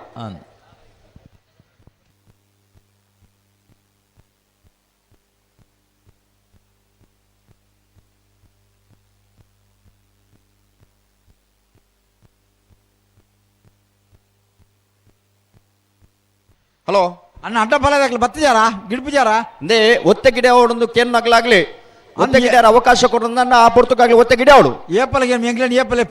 ಹಲೋ ಅಣ್ಣ ಅಡ್ಡ ಫಲದಾಗ್ಲಿ ಬತ್ತಿಜಾರ ಗಿಡ್ಪಿಜಾರ ಅಂದೇ ಒತ್ತೆ ಗಿಡ ಅವಡೊಂದು ಕೆನ್ನಾಗ್ಲಾಗ್ಲಿ ಒತ್ತೆ ಗಿಡ ಅವಕಾಶ ಕೊಡೋದನ್ನ ಆ ಪುರ್ತಕ್ಕಾಗ್ಲಿ ಒತ್ತೆ ಗಿಡ ಅವಳು ಏಪಲ್ಗೆ ಎಂಗ್ಲೇನ್ ಏಪಲೆ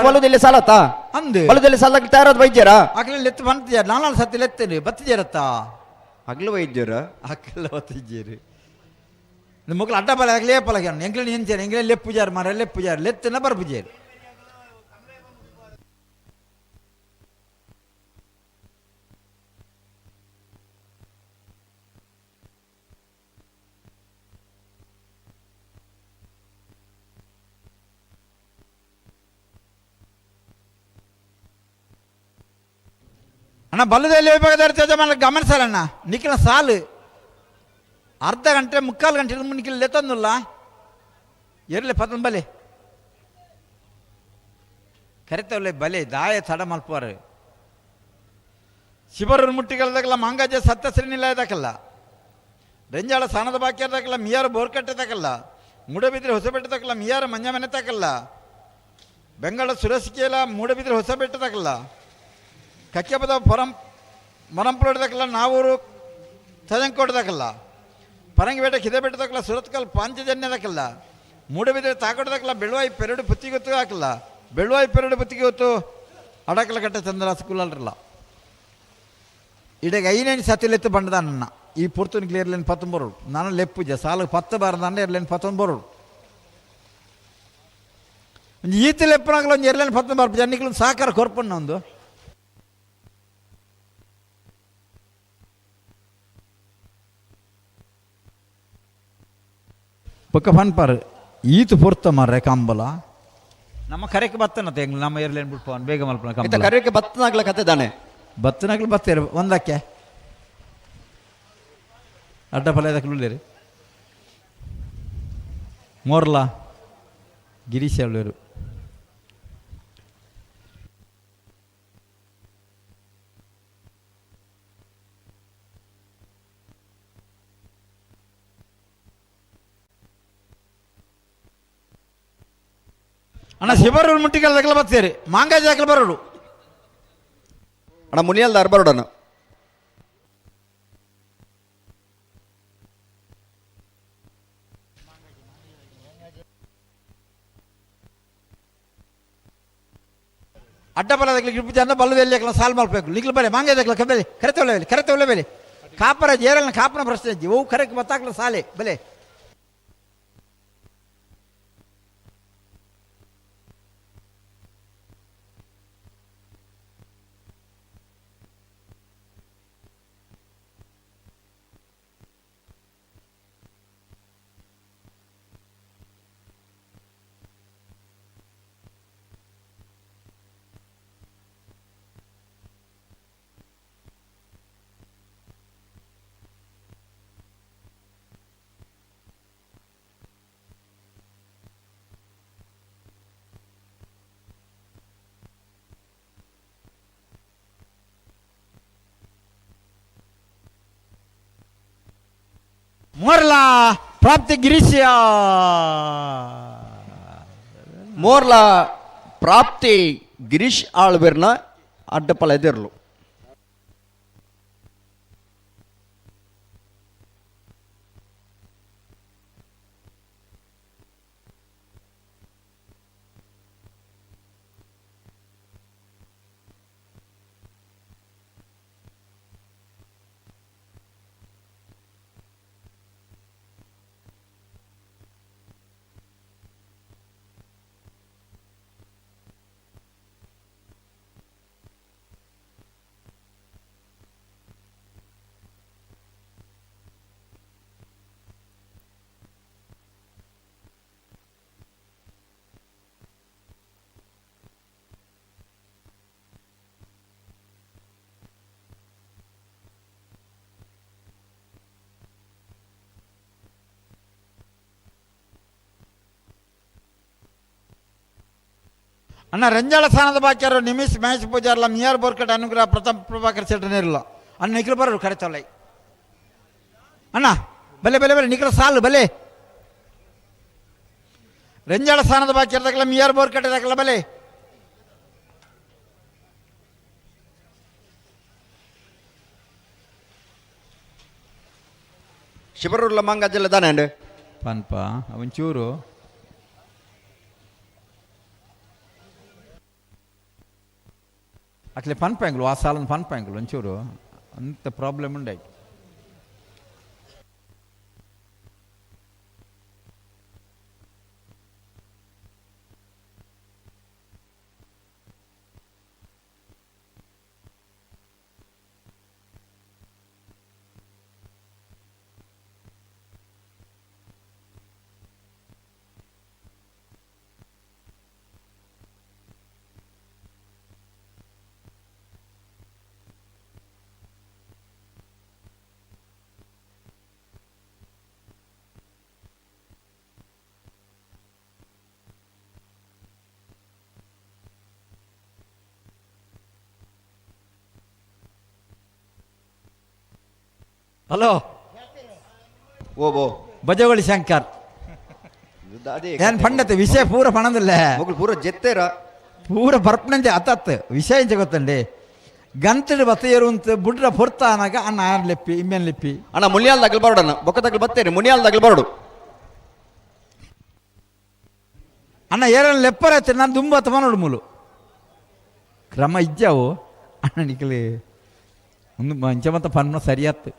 ಹೊಲದಲ್ಲಿ ಸಾಲತ್ತ ಅಂದೆ ಹೊಲದಲ್ಲಿ ಸಾಲಕ್ಕೆ ತಯಾರಾದ ವೈದ್ಯರ ಅಕ್ಲೆ ಲೆತ್ತು ಬಂತಿದ್ಯಾರ ನಾಲ್ಕು ಸತಿ ಲೆತ್ತೇನೆ ಬತ್ತಿಜಾರತ್ತ ಹಗ್ಲು ವೈದ್ಯರ ಅಕ್ಕೆಲ್ಲ ಬತ್ತಿದ್ದೀರಿ ನಿಮ್ಮ ಮಕ್ಕಳು ಅಡ್ಡ ಬಲ ಆಗ್ಲಿ ಏಪಲ್ಗೆ ಎಂಗ್ಲೇನ್ ಎಂಚೇರಿ ಎಂಗ್ಲೇನ್ ಲೆಪ್ಪುಜಾರ ಮಾರ ಲೆಪ್ಪುಜಾರ ಲೆತ್ತನ ಬರ್ಪುಜಾರಿ ಅಣ್ಣ ಬಲ್ಲದಲ್ಲಿ ವಿಭಾಗದ ಗಮನಿಸಲ್ಲ ನಿಖಿಲ ಸಾಲು ಅರ್ಧ ಗಂಟೆ ಮುಕ್ಕಾಲು ಗಂಟೆ ನಿಖಿಲ್ ಲೆತ್ತಂದಿಲ್ಲ ಇರಲಿ ಪತನ್ ಬಲೆ ಕರೆತವಲೆ ಬಲೆ ದಾಯ ತಡ ಮಲ್ಪಾರು ಶಿಬರೂರು ಮುಟ್ಟಿಗಳದಾಗಲ್ಲ ಮಂಗಾಜ ಸತ್ತಶ್ರೀ ನಿಲಯದಾಕಲ್ಲ ರೆಂಜಾಳ ಸಾನದ ಬಾಕ್ಯದಾಕಲ್ಲ ಮಿಯಾರ ಬೋರ್ಕಟ್ಟದಾಕಲ್ಲ ಮೂಡಬಿದ್ರೆ ಹೊಸಬೆಟ್ಟದಾಕಲ್ಲ ಮಿಯಾರ ಮಂಜ ಮನೆತಾಕಲ್ಲ ಬೆಂಗಳ ಸುರಸಿಕೆಯಲ್ಲ ಮೂಡಬಿದ್ರೆ ಹೊಸಬೆಟ್ಟದಾಕಲ್ಲ ಕಕ್ಕೆಪದ ಮರಂಪುರದಾಕಲ್ಲ ನಾವೂರು ತಜಂಕೋಟದಾಕಲ್ಲ ಪರಂಗಿಬೇಟೆ ಕಿದೆಬೆಟ್ಟದಾಕಲ್ಲ ಸುರತ್ಕಲ್ ಪಾಂಚಜನ್ಯದಾಕಲ್ಲ ಮೂಡಬಿದ್ರೆ ತಾಕೋಟದಾಕಲ್ಲ ಬೆಳುವಾಯಿ ಪೆರಡು ಬುತ್ತಿಗೆ ಹೊತ್ತು ಹಾಕಲ್ಲ ಬೆಳುವಾಯಿ ಪೆರಡು ಬುತ್ತಿಗೆ ಹೊತ್ತು ಅಡಕಲ ಕಟ್ಟೆ ಚಂದ್ರ ಸ್ಕೂಲಲ್ರಲ್ಲ ಇಡಗ ಐನೇನು ಸತಿಲೆತ್ತು ಬಂಡದ ನನ್ನ ಈ ಪುರ್ತುನಿಗೆ ಇರ್ಲೇನು 19 ನಾನು ಲೆಪ್ಪುಜ ಸಾಲು 10 ಬಾರದಂಡೆ ಇರ್ಲೇನು 19 ಈತ ಲೆಪ್ಪನಾಗಲ್ಲ ಒಂದು ಇರ್ಲೇನು 19 ಬಾರ ಜನಿಗಳು ಸಾಕಾರ ಕೊರ್ಪಣ್ಣ ಒಂದು ಪಕ್ಕ ಫನ್ಪಾರ್ ಈತು ಪುರ್ತ ಮಾರ್ರೆ ಕಂಬಲ ನಮ್ಮ ಕರೆಕ್ಕೆ ಬತ್ತನತ್ತೆ ಹೆಂಗ್ ನಮ್ಮ ಏರ್ಲೇನ್ ಬಿಟ್ಟು ಬೇಗ ಮಲ್ಪನ ಕಂಬಲ ಕರೆಕ್ಕೆ ಬತ್ತನಾಗ್ಲ ಕತೆ ತಾನೆ ಬತ್ತನಾಗ್ಲಿ ಬತ್ತೇರ ಒಂದಕ್ಕೆ ಅಡ್ಡ ಫಲದಕ್ಕೆ ಉಳ್ಳೇರಿ ಮೋರ್ಲ ಗಿರೀಶ್ ಹೇಳೋರು ಅಣ್ಣ ಶಿಬರೂರು ಮುಟ್ಟಿಗೆಲ್ಲ ಬರ್ತೀರಿ ಮಾಂಗಾಜ್ ಹಾಕಲು ಬರೋಡು ಅಣ್ಣ ಮುನಿಯಲ್ದ ಅರ್ಬರೋಡನು ಅಡ್ಡ ಬಲದಾಗಲಿ ಗಿಡ್ಪುಜ ಅಂದ್ರೆ ಬಲ್ಲದಲ್ಲಿ ಹಾಕಲ ಸಾಲ್ ಮಾಡ್ಬೇಕು ನಿಗ್ಲು ಬರೀ ಮಾಂಗಾಜ್ ಹಾಕಲ ಕಬೇಲಿ ಕರೆತವಳೆ ಬೆಲೆ ಕಾಪರ ಜೇರಲ್ನ ಕಾಪನ ಪ್ರಶ್ನೆ ಇದ್ದಿ ಓ ಕರೆಕ್ ಬತ್ತಾಕ್ಲ ಸಾಲೆ ಬೆಲೆ ಮೋರ್ಲಾ ಪ್ರಾಪ್ತಿ ಗಿರೀಶ ಮೋರ್ಲ ಪ್ರಾಪ್ತಿ ಗಿರೀಶ್ ಆಳ್ವೆರ್ನ ಅಡ್ಡಪಲ ಎದಿರ್ಲು. ಅಣ್ಣ ರಂಜಾಳ ಸ್ಥಾನದ ಬಾಕ್ಯಾರು ನಿಮಿಷ್ ಮಹೇಶ್ ಪೂಜಾರ್ಲ ಮಿಯಾರ್ ಬೋರ್ಕಟ್ ಅನುಗ್ರಹ ಪ್ರತಾಪ್ ಪ್ರಭಾಕರ್ ಶೆಟ್ಟನೇರಿಲ್ಲ ಅಣ್ಣ ನಿಖಿಲ್ ಬರೋರು ಕರೆತೊಲ್ಲೈ ಅಣ್ಣ ಬಲೆ ಬಲೆ ಬಲೆ ನಿಖಿಲ್ ಸಾಲು ಬಲೆ ರಂಜಾಳ ಸ್ಥಾನದ ಬಾಕ್ಯಾರ್ದಾಗಲ್ಲ ಮಿಯಾರ್ ಬೋರ್ಕಟ್ ಇದಾಗಲ್ಲ ಬಲೆ ಶಿಬರೂರ್ಲ ಮಂಗಜ್ಜಲ್ಲ ತಾನೆ ಅಂಡ್ ಪನ್ಪ ಒಂಚೂರು అట్లే పని ప్యాంకులు ఆ సాలను పని ప్యాంకులు ಒಂಚೂರು అంత ప్రాబ్లం ఉండే ಹಲೋ ಓ ಬೋ ಬಜಗೋಳಿ ಶಂಕರ್ ಏನ್ ಪಂಡತೆ ವಿಷಯ ಪೂರ ಪಣದಿಲ್ಲ ಪೂರ ಜೆತ್ತೇರ ಪೂರ ಬರ್ಪಣಂಜೆ ಅತ್ತತ್ ವಿಷಯ ಇಂಚ ಗೊತ್ತಂడి ಗಂತಡು ಬತ್ತೇರು ಅಂತ ಬುಡ್ರ ಪೊರ್ತಾನಾಗ ಅಣ್ಣ ಆರ್ ಲೆಪ್ಪಿ ಇಮ್ಮೆನ್ ಲೆಪ್ಪಿ ಅಣ್ಣ ಮುನಿಯಾಲ್ ದಗಲ್ ಬರೋಡು ಅಣ್ಣ ಬೊಕ್ಕ ದಗಲ್ ಬತ್ತೇರಿ ಮುನಿಯಾಲ್ ದಗಲ್ ಬರೋಡು ಅಣ್ಣ ಏರನ್ನು ಲೆಪ್ಪರತ್ತೆ ನಾನು ದುಂಬತ್ತ ಮನೋಡು ಮೂಲು ಕ್ರಮ ಇಜ್ಜಾವು ಅಣ್ಣ ನಿಕಲಿ ಒಂದು ಮಂಚ ಮತ್ತ ಪನ್ನ ಸರಿಯಾತ್ತು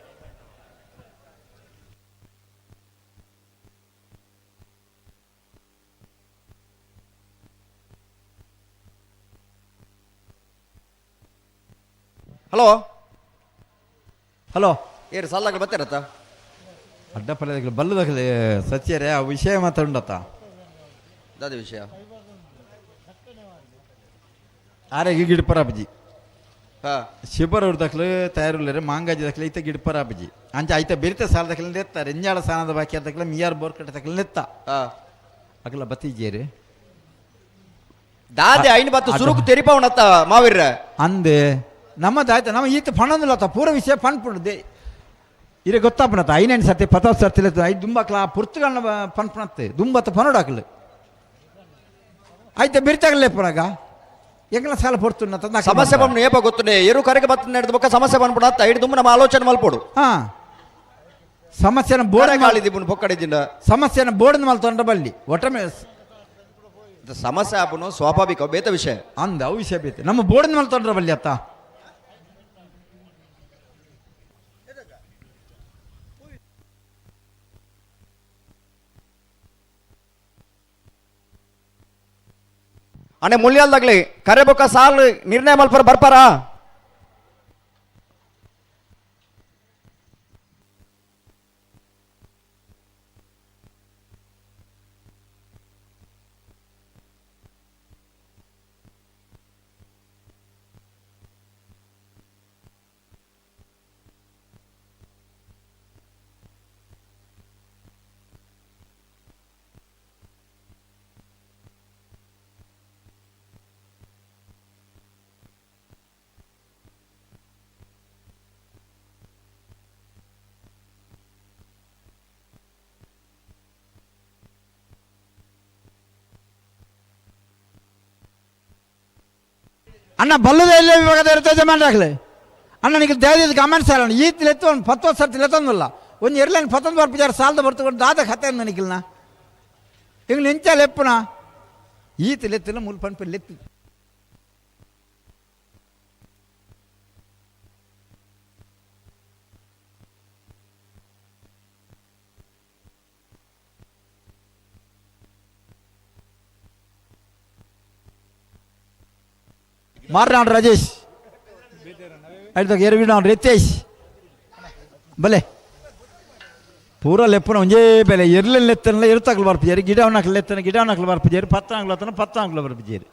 ಹಲೋ ಹಲೋ ಏರು ಸಾಲಾಗಲ್ ಬತ್ತೇರತ್ತ ಅಡ್ಡಪಲ್ಲೆ ಬಲ್ಲದಾಗಲಿ ಸಚ್ಯರೇ ಆ ವಿಷಯ ಮಾತಾಡತ್ತ ಅದೇ ವಿಷಯ ಆರೆಗೆ ಗಿಡಪರಾಬಜಿ ಹಾಂ ಶಿಬರ್ ಅವ್ರ ದಕ್ಲು ತಯಾರುಲ್ಲರೆ ಮಾಂಗಾಜಿ ದಕ್ಲೆ ಐತೆ ಗಿಡಪರಾಬಜಿ ಅಂಚ ಐತೆ ಬೆರಿತ ಸಾಲ ದಕ್ಲೆ ನೆತ್ತ ರೆಂಜಾಳ ಸಾನದ ಬಾಕಿ ಅದಕ್ಲೆ ಮಿಯಾರ್ ಬೋರ್ಕಟ್ ದಕ್ಲೆ ನೆತ್ತ ಅಗಲ ಬತ್ತೀಜೇರಿ ದಾದೆ ಐನು ಬತ್ತು ಸುರುಕು ತೆರಿಪ ಉಣತ್ತ ಮಾವಿರ್ರ ಅಂದೆ ನಮ್ಮದಾಯ್ತು ನಮ್ಮ ಈತ ಪಣಂದಿಲ್ಲತ್ತ ಪೂರ ವಿಷಯ ಪಣ್ಪುಣದೆ ಇರೇ ಗೊತ್ತಾಪಣತ್ತ ಐನೇನು ಸತಿ ಪತಾವ್ ಸರ್ತಿಲ್ಲ ಐದು ದುಂಬಕ್ಲ ಪುರ್ತುಗಳನ್ನ ಪಣ್ಪಣತ್ತೆ ದುಂಬತ್ತ ಪನೋಡಾಕ್ಲು ಆಯ್ತು ಬೆರಿತಾಗಲೇ ಪಣಗ ಎಂಗ್ಲ ಸಾಲ ಪೊರ್ತುನ್ನ ಸಮಸ್ಯೆ ಬಂದು ಏಪ ಗೊತ್ತುಂಡೆ ಎರು ಕರೆಗೆ ಬತ್ತ ನಡೆದ ಬೊಕ್ಕ ಸಮಸ್ಯೆ ಬಂದ್ಬಿಡತ್ತ ಐದು ದುಂಬ ನಮ್ಮ ಆಲೋಚನೆ ಮಲ್ಪೋಡು ಹಾ ಸಮಸ್ಯೆನ ಬೋರ್ಡ್ ಕಾಳಿದಿಬ್ಬನು ಪೊಕ್ಕಡಿದ್ದಿಂದ ಸಮಸ್ಯೆನ ಬೋರ್ಡ್ ಮಲ್ ತೊಂಡ ಬಲ್ಲಿ ಒಟ್ಟಮೆ ಸಮಸ್ಯೆ ಆಪನು ಸ್ವಾಭಾವಿಕ ಬೇತ ವಿಷಯ ಅಂದ ಅವು ವಿಷಯ ಬೇತೆ ನಮ್ಮ ಬೋರ್ಡ್ ಮಲ್ ತೊಂಡ್ರ ಬಲ್ಲಿ ಅತ್ತ ಅಣ್ಣ ಮುಳ್ಳಿಯಲ್ದಾಗ್ಲಿ ಕರೆ ಬೊಕ್ಕ ಸಾಲು ನಿರ್ಣಯ ಮಲ್ಪರ ಬರ್ಪಾರಾ ಅಣ್ಣ ಬಲ್ಲದ ಎಲ್ಲೇ ವಿಭಾಗದ ಇರ್ತದೆ ಜಮಾನ್ರಾಗ್ಲಿ ಅಣ್ಣ ನಿಮಗೆ ದೇವದ ಗಮನಿಸಲ್ಲ ಈತ್ ಲೆತ್ತು ಒಂದು 10 ಸರ್ತಿ ಲೆತ್ತಂದಿಲ್ಲ ಒಂದು ಇರ್ಲೇನು 11 ಬರ್ಪಿದ್ದಾರೆ ಸಾಲದ ಬರ್ತಕೊಂಡು ದಾದ ಕತೆ ನನಗಿಲ್ಲ ಈಗ ನಿಂಚ ಲೆಪ್ಪನ ಈತ ಲೆತ್ತಿಲ್ಲ ಮುಲ್ ಪನ್ಪಿ ಲೆತ್ತಿ ಮಾರ್ನಾಡ್ ರಾಜೇಶ್ ಐದಾಗ ಎರವಿನಾಡ್ ರಿತೇಶ್ ಬಲೆ ಪೂರ ಲೆಪ್ಪನ ಒಂಜೇ ಬೆಲೆ ಎರ್ಲೆ ಲೆತ್ತನಲ್ಲ ಇರುತ್ತಾಗಲು ಬರ್ಪಿಜೇರಿ ಗಿಡವನ್ನಕ್ಲು ಲೆತ್ತನ ಗಿಡವನ್ನಕ್ಲು ಬರ್ಪಿಜೇರಿ 10 ಅಂಗ್ಲ ಹತ್ತನ 10 ಅಂಗ್ಲ ಬರ್ಪಿಜೇರಿ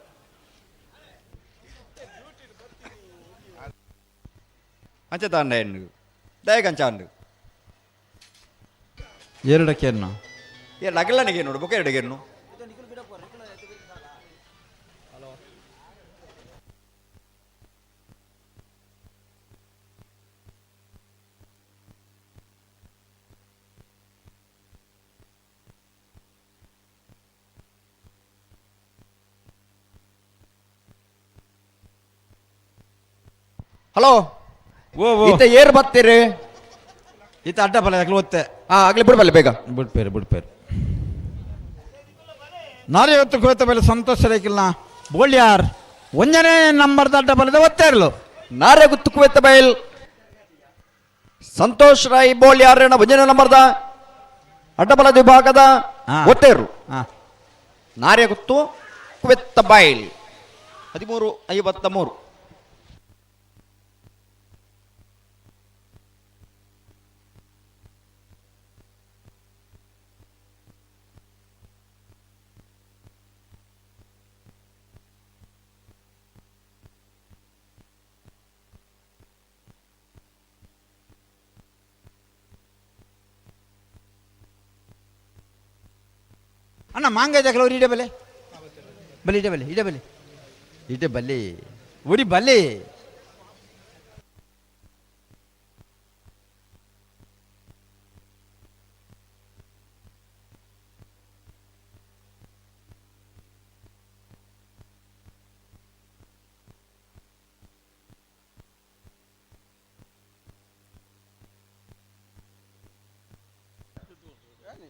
ಅಂಚೆ ತಾಂಡ ಹೆಣ್ಣು ದಯಗಂಚಾಂಡು ಎರಡಕ್ಕೆ ಅನ್ನ ಎರಡು ಅಗಲನಿಗೆ ನೋಡು ಬೊಕ್ಕ ಎರಡಿಗೆ ಹೆಣ್ಣು ಹಲೋ ಈತ ಏರ್ ಬರ್ತೀರಿ ಈತ ಅಡ್ಡ ಬಲ ಓದ್ತೆ ಆಗ್ಲಿ ಬಿಡ್ಬಲ್ಲ ಬೇಗ ಬಿಡ್ಪೇರು ನಾಳೆ ಹೊತ್ತು ಕೋತ ಬೆಲೆ ಸಂತೋಷ ರೇಕಿಲ್ಲ ಬೋಳ್ಯಾರ್ ಒಂದನೇ ನಂಬರ್ದ ಅಡ್ಡ ಬಲದ ಒತ್ತೇ ಇರಲು ನಾರೆ ಗುತ್ತು ಕುವೆತ್ತ ಬಯಲ್ ಸಂತೋಷ್ ರಾಯ್ ಬೋಳ್ಯಾರನ ಒಂದನೇ ನಂಬರ್ದ ಅಡ್ಡಬಲದ ವಿಭಾಗದ ಒತ್ತೇರು ನಾರೆ ಗುತ್ತು ಕುವೆತ್ತ ಬಯಲ್ 13:53 ಅಣ್ಣ ಮಾಂಗ ಜಗಳವ್ರು ಇಡೆ ಬಲೆ ಬಲೆ ಇಡೆ ಬಲೆ ಇಡೆ ಬಲೆ ಇಡೆ ಬಲೆ ಉಡಿ ಬಲೆ